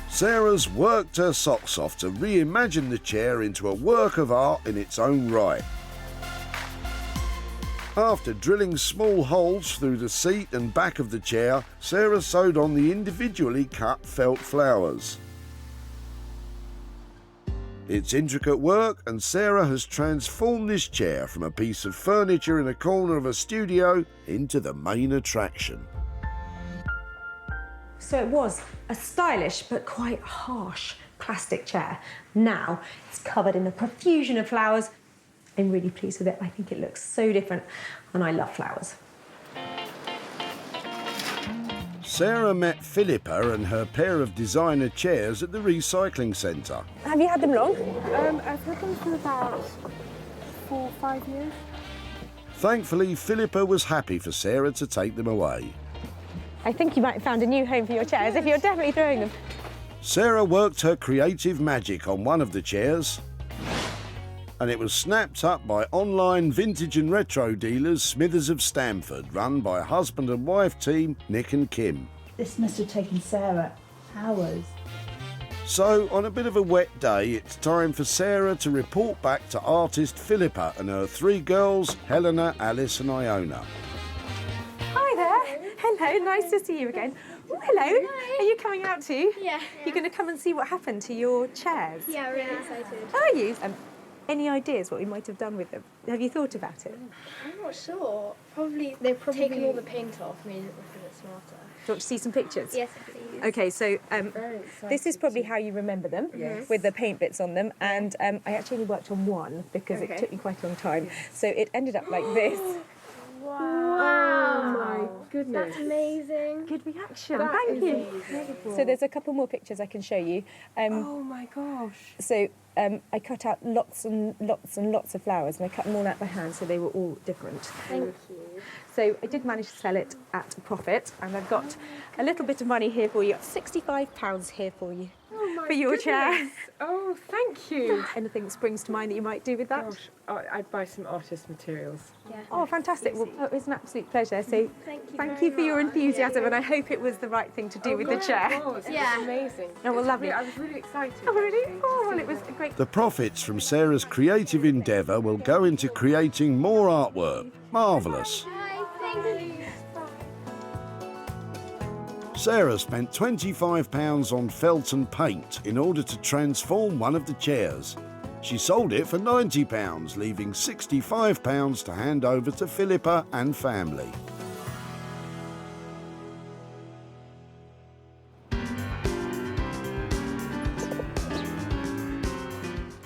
Sarah's worked her socks off to reimagine the chair into a work of art in its own right. After drilling small holes through the seat and back of the chair, Sarah sewed on the individually cut felt flowers. It's intricate work, and Sarah has transformed this chair from a piece of furniture in a corner of a studio into the main attraction. So it was a stylish but quite harsh plastic chair. Now it's covered in a profusion of flowers. I'm really pleased with it. I think it looks so different, and I love flowers. Sarah met Philippa and her pair of designer chairs at the recycling centre. Have you had them long? I've had them for about 4 or 5 years. Thankfully, Philippa was happy for Sarah to take them away. I think you might have found a new home for your chairs if you're definitely throwing them. Sarah worked her creative magic on one of the chairs, and it was snapped up by online vintage and retro dealers Smithers of Stamford, run by husband and wife team Nick and Kim. This must have taken Sarah hours. So, on a bit of a wet day, it's time for Sarah to report back to artist Philippa and her 3 girls, Helena, Alice and Iona. Hi there. Hello, nice to see you again. Oh, hello. Hi. Are you coming out too? Yeah. You're going to come and see what happened to your chairs? Yeah, really excited. Are you? Any ideas what we might have done with them? Have you thought about it? I'm not sure. They've taken all the paint off, made it look a bit smarter. Do you want to see some pictures? Yes, please. Okay, so this is probably how you remember them, with the paint bits on them. And I actually only worked on one because it took me quite a long time. So it ended up like this. Wow. Oh my goodness. That's amazing. Good reaction. That Thank is you. incredible. So there's a couple more pictures I can show you. Oh my gosh. So I cut out lots and lots and lots of flowers, and I cut them all out by hand so they were all different. Thank you. So I did manage to sell it at a profit, and I've got a little bit of money here for you. £65 here for you. Oh my for your goodness. chair. Oh, thank you. Anything that springs to mind that you might do with that? Gosh, I'd buy some artist materials. Yeah. Oh, fantastic. Well, it was an absolute pleasure. So Thank you for your enthusiasm, and I hope it was the right thing to do with the chair. It was Yeah. amazing. Oh, well, lovely. I was really excited. Oh, really? Oh, well, it was great. The profits from Sarah's creative endeavour will go into creating more artwork. Marvellous. Sarah spent £25 on felt and paint in order to transform one of the chairs. She sold it for £90, leaving £65 to hand over to Philippa and family.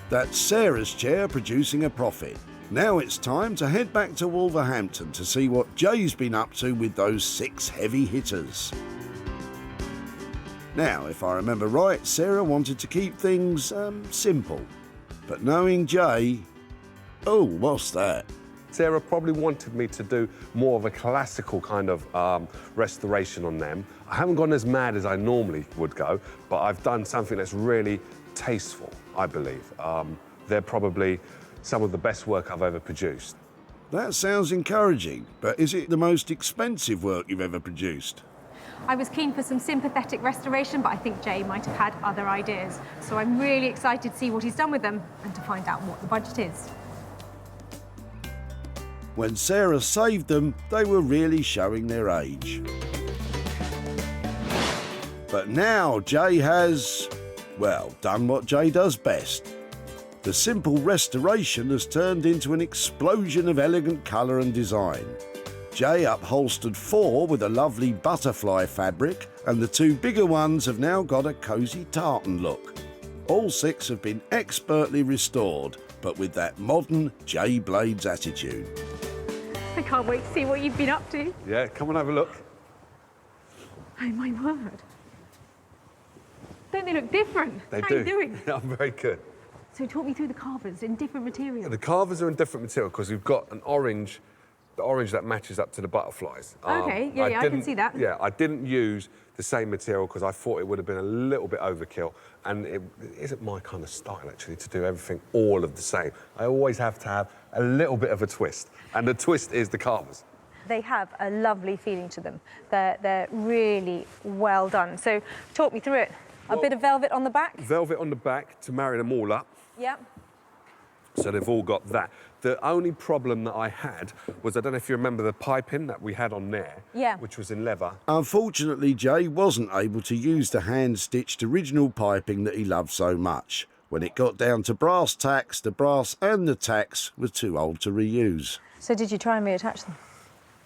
That's Sarah's chair producing a profit. Now it's time to head back to Wolverhampton to see what Jay's been up to with those 6 heavy hitters. Now, if I remember right, Sarah wanted to keep things simple. But knowing Jay... Oh, what's that? Sarah probably wanted me to do more of a classical kind of restoration on them. I haven't gone as mad as I normally would go, but I've done something that's really tasteful, I believe. They're probably some of the best work I've ever produced. That sounds encouraging, but is it the most expensive work you've ever produced? I was keen for some sympathetic restoration, but I think Jay might have had other ideas. So I'm really excited to see what he's done with them and to find out what the budget is. When Sarah saved them, they were really showing their age. But now Jay has, well, done what Jay does best. The simple restoration has turned into an explosion of elegant colour and design. Jay upholstered 4 with a lovely butterfly fabric, and the 2 bigger ones have now got a cosy tartan look. All 6 have been expertly restored, but with that modern Jay Blades attitude. I can't wait to see what you've been up to. Yeah, come and have a look. Oh, my word. Don't they look different? They How do. are you doing? I'm very good. So talk me through the carvers in different materials. The carvers are in different material because we've got an orange, the orange that matches up to the butterflies. Okay, I can see that. Yeah, I didn't use the same material because I thought it would have been a little bit overkill, and it isn't my kind of style actually to do everything all of the same. I always have to have a little bit of a twist, and the twist is the carvers. They have a lovely feeling to them. They're really well done. So talk me through it. A bit of velvet on the back? Velvet on the back to marry them all up. Yep. So they've all got that. The only problem that I had was, I don't know if you remember the piping that we had on there, yeah, which was in leather. Unfortunately, Jay wasn't able to use the hand-stitched original piping that he loved so much. When it got down to brass tacks, the brass and the tacks were too old to reuse. So did you try and reattach them?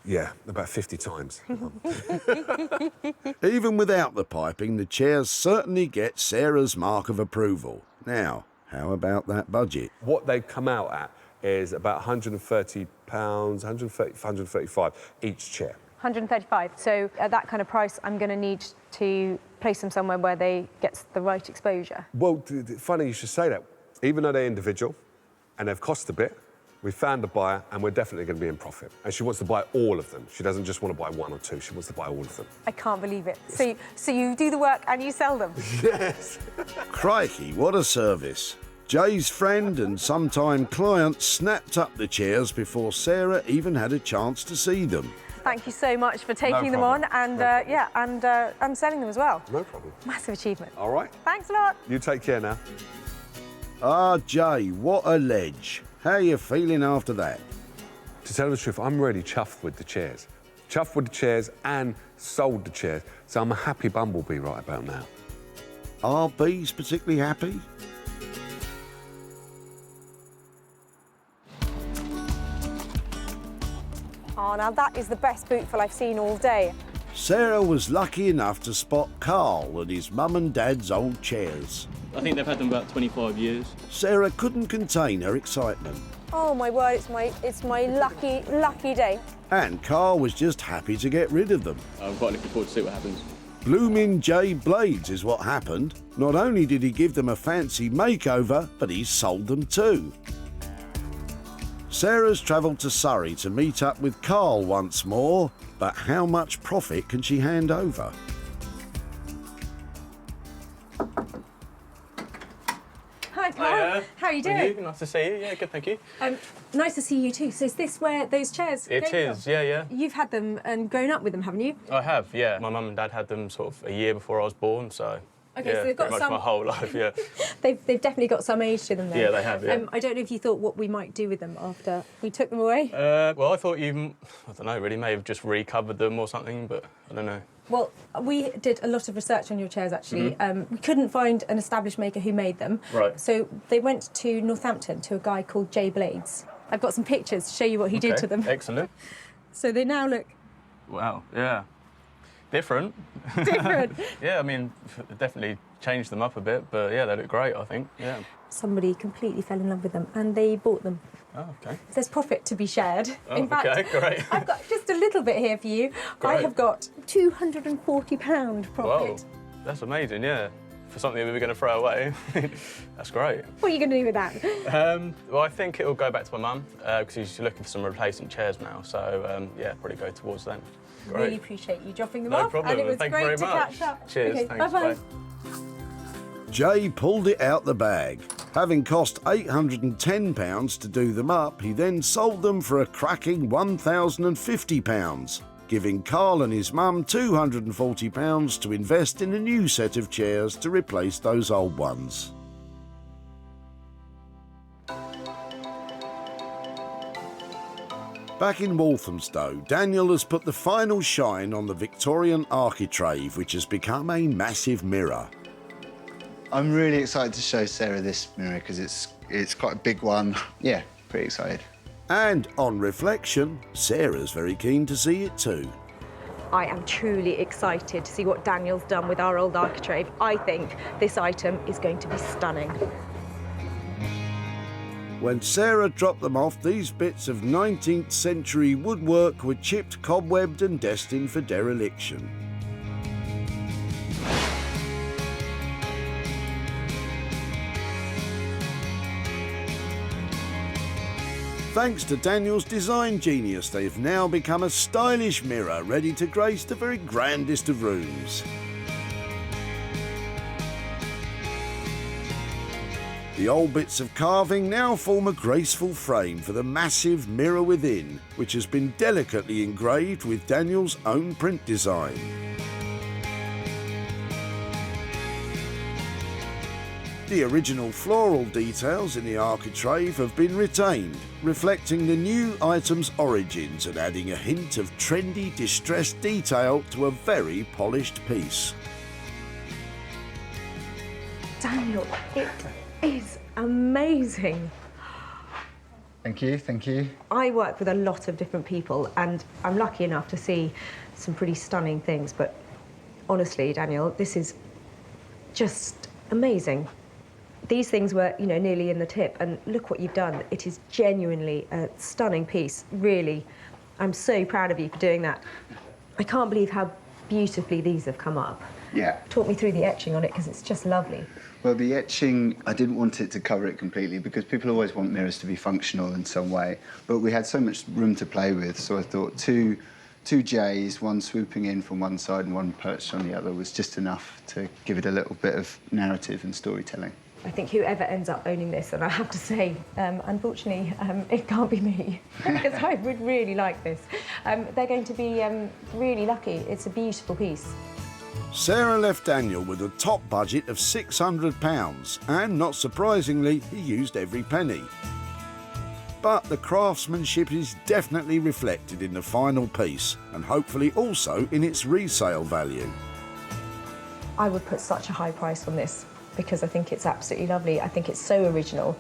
Yeah, about 50 times. Even without the piping, the chairs certainly get Sarah's mark of approval. Now, how about that budget? What they've come out at is about £130, 135 each chair. 135. So at that kind of price, I'm going to need to place them somewhere where they get the right exposure. Well, funny you should say that. Even though they're individual and they've cost a bit, we found a buyer and we're definitely going to be in profit. And she wants to buy all of them. She doesn't just want to buy 1 or 2, she wants to buy all of them. I can't believe it. So you do the work and you sell them? Yes. Crikey, what a service. Jay's friend and sometime client snapped up the chairs before Sarah even had a chance to see them. Thank you so much for taking them on and and selling them as well. No problem. Massive achievement. All right. Thanks a lot. You take care now. Ah, Jay, what a ledge. How are you feeling after that? To tell the truth, I'm really chuffed with the chairs. Chuffed with the chairs and sold the chairs. So I'm a happy bumblebee right about now. Are bees particularly happy? Oh, now that is the best bootful I've seen all day. Sarah was lucky enough to spot Carl at his mum and dad's old chairs. I think they've had them about 25 years. Sarah couldn't contain her excitement. Oh my word, it's my lucky day. And Carl was just happy to get rid of them. I'm quite looking forward to see what happens. Bloomin' Jay Blades is what happened. Not only did he give them a fancy makeover, but he sold them too. Sarah's travelled to Surrey to meet up with Carl once more, but how much profit can she hand over? Hi, Carl. How are you doing? Nice to see you. Yeah, good, thank you. Nice to see you too. So is this where those chairs It came is, from? yeah. You've had them and grown up with them, haven't you? I have, yeah. My mum and dad had them sort of a year before I was born, so Okay, yeah, so they've got pretty much some. my whole life, yeah. They've definitely got some age to them then. Yeah, they have, yeah. I don't know if you thought what we might do with them after we took them away. Well, I thought you, I don't know, really may have just recovered them or something, but I don't know. Well, we did a lot of research on your chairs, actually. We couldn't find an established maker who made them. Right. So they went to Northampton to a guy called Jay Blades. I've got some pictures to show you what he did to them. Excellent. So they now look Wow, yeah. Different. different. Yeah, I mean, definitely changed them up a bit, but yeah, they look great, I think, yeah. Somebody completely fell in love with them and they bought them. Oh, okay. There's profit to be shared. Oh, in fact, okay, great. I've got just a little bit here for you. I Great. have got £240 profit. Whoa, that's amazing, yeah. For something we were going to throw away, that's great. What are you going to do with that? Well, I think it'll go back to my mum because she's looking for some replacement chairs now. So yeah, probably go towards them. Great. Really appreciate you dropping them No off. problem, And it was thank you great very to much. catch up. Cheers, Okay, thanks, bye-bye. bye. Jay pulled it out the bag. Having cost £810 to do them up, he then sold them for a cracking £1,050, giving Carl and his mum £240 to invest in a new set of chairs to replace those old ones. Back in Walthamstow, Daniel has put the final shine on the Victorian architrave, which has become a massive mirror. I'm really excited to show Sarah this mirror because it's quite a big one. Yeah, pretty excited. And on reflection, Sarah's very keen to see it too. I am truly excited to see what Daniel's done with our old architrave. I think this item is going to be stunning. When Sarah dropped them off, these bits of 19th century woodwork were chipped, cobwebbed and destined for dereliction. Thanks to Daniel's design genius, they've now become a stylish mirror ready to grace the very grandest of rooms. The old bits of carving now form a graceful frame for the massive mirror within, which has been delicately engraved with Daniel's own print design. The original floral details in the architrave have been retained, reflecting the new item's origins and adding a hint of trendy, distressed detail to a very polished piece. Daniel, it is amazing. Thank you, thank you. I work with a lot of different people and I'm lucky enough to see some pretty stunning things, but honestly, Daniel, this is just amazing. These things were, you know, nearly in the tip, and look what you've done. It is genuinely a stunning piece, really. I'm so proud of you for doing that. I can't believe how beautifully these have come up. Yeah. Talk me through the etching on it, because it's just lovely. Well, the etching, I didn't want it to cover it completely because people always want mirrors to be functional in some way, but we had so much room to play with, so I thought two J's, one swooping in from one side and one perched on the other, was just enough to give it a little bit of narrative and storytelling. I think whoever ends up owning this, and I have to say, unfortunately, it can't be me, because I would really like this. They're going to be really lucky. It's a beautiful piece. Sarah left Daniel with a top budget of £600, and not surprisingly, he used every penny. But the craftsmanship is definitely reflected in the final piece, and hopefully also in its resale value. I would put such a high price on this, because I think it's absolutely lovely. I think it's so original,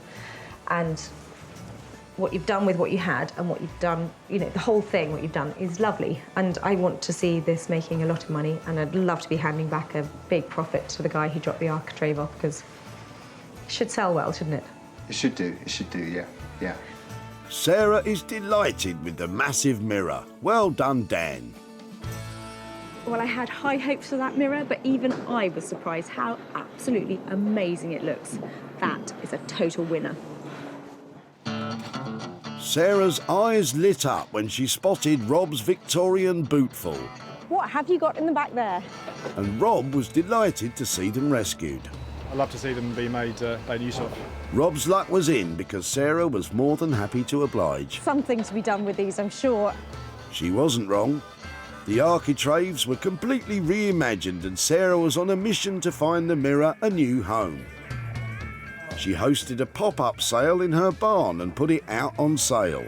and what you've done with what you had and what you've done, you know, the whole thing, what you've done is lovely. And I want to see this making a lot of money, and I'd love to be handing back a big profit to the guy who dropped the architrave off, because it should sell well, shouldn't it? It should do, yeah, yeah. Sarah is delighted with the massive mirror. Well done, Dan. Well, I had high hopes for that mirror, but even I was surprised how absolutely amazing it looks. That is a total winner. Sarah's eyes lit up when she spotted Rob's Victorian bootful, What have you got in the back there? and Rob was delighted to see them rescued. I'd love to see them be made use of. Rob's luck was in because Sarah was more than happy to oblige. Something to be done with these, I'm sure. She wasn't wrong. The architraves were completely reimagined and Sarah was on a mission to find the mirror a new home. She hosted a pop-up sale in her barn and put it out on sale.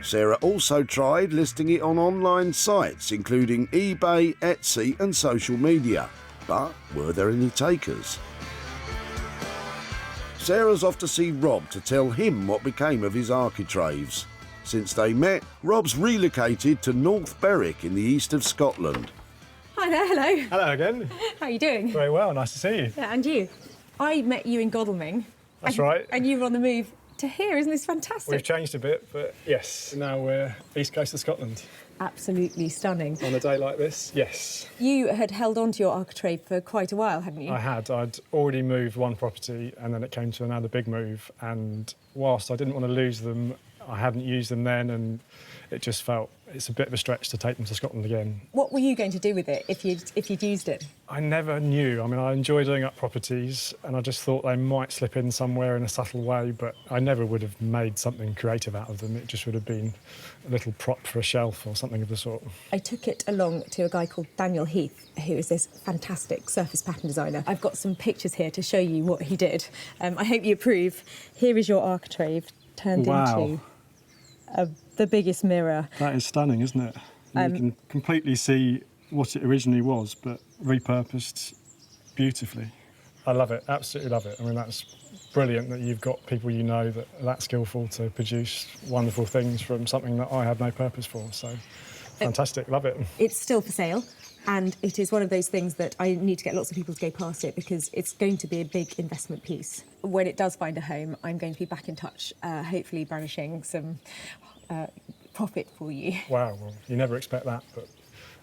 Sarah also tried listing it on online sites including eBay, Etsy and social media. But were there any takers? Sarah's off to see Rob to tell him what became of his architraves. Since they met, Rob's relocated to North Berwick in the east of Scotland. Hi there, hello. Hello again. How are you doing? Very well, nice to see you. Yeah, and you. I met you in Godalming. That's right. And you were on the move to here, isn't this fantastic? We've changed a bit, but yes, now we're east coast of Scotland. Absolutely stunning. On a day like this, yes. You had held on to your architrave for quite a while, hadn't you? I had. I'd already moved one property and then it came to another big move, and whilst I didn't want to lose them, I hadn't used them then, and it just felt it's a bit of a stretch to take them to Scotland again. What were you going to do with it if you'd used it? I never knew. I mean, I enjoy doing up properties and I just thought they might slip in somewhere in a subtle way, but I never would have made something creative out of them. It just would have been a little prop for a shelf or something of the sort. I took it along to a guy called Daniel Heath, who is this fantastic surface pattern designer. I've got some pictures here to show you what he did. I hope you approve. Here is your architrave turned into the biggest mirror. That is stunning, isn't it? You can completely see what it originally was, but repurposed beautifully. I love it, absolutely love it. I mean, that's brilliant that you've got people you know that are that skillful to produce wonderful things from something that I had no purpose for. So, fantastic, love it. It's still for sale, and it is one of those things that I need to get lots of people to go past it because it's going to be a big investment piece. When it does find a home, I'm going to be back in touch, hopefully brandishing some profit for you. Wow, well, you never expect that, but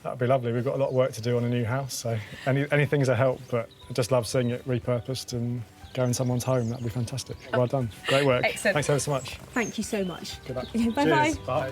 that'd be lovely. We've got a lot of work to do on a new house, so anything's a help, but I just love seeing it repurposed and go in someone's home. That'd be fantastic. Well done. Great work. Excellent. Thanks ever so much. Thank you so much. Good luck. Bye-bye. Cheers. Bye.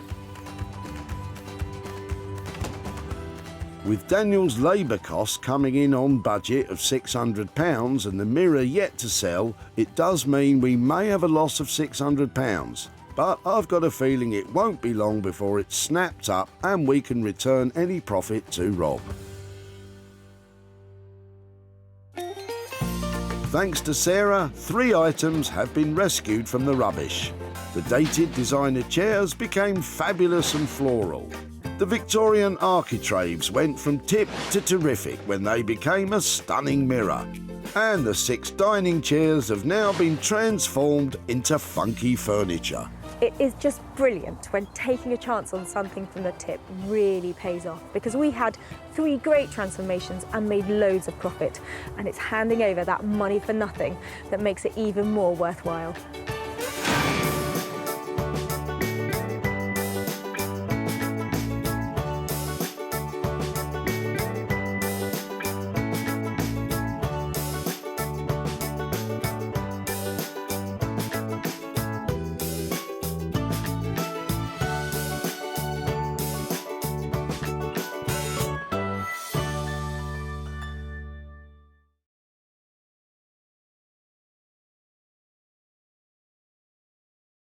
With Daniel's labour costs coming in on budget of £600 and the mirror yet to sell, it does mean we may have a loss of £600. But I've got a feeling it won't be long before it's snapped up and we can return any profit to Rob. Thanks to Sarah, 3 items have been rescued from the rubbish. The dated designer chairs became fabulous and floral. The Victorian architraves went from tip to terrific when they became a stunning mirror. And the 6 dining chairs have now been transformed into funky furniture. It is just brilliant when taking a chance on something from the tip really pays off, because we had 3 great transformations and made loads of profit, and it's handing over that money for nothing that makes it even more worthwhile.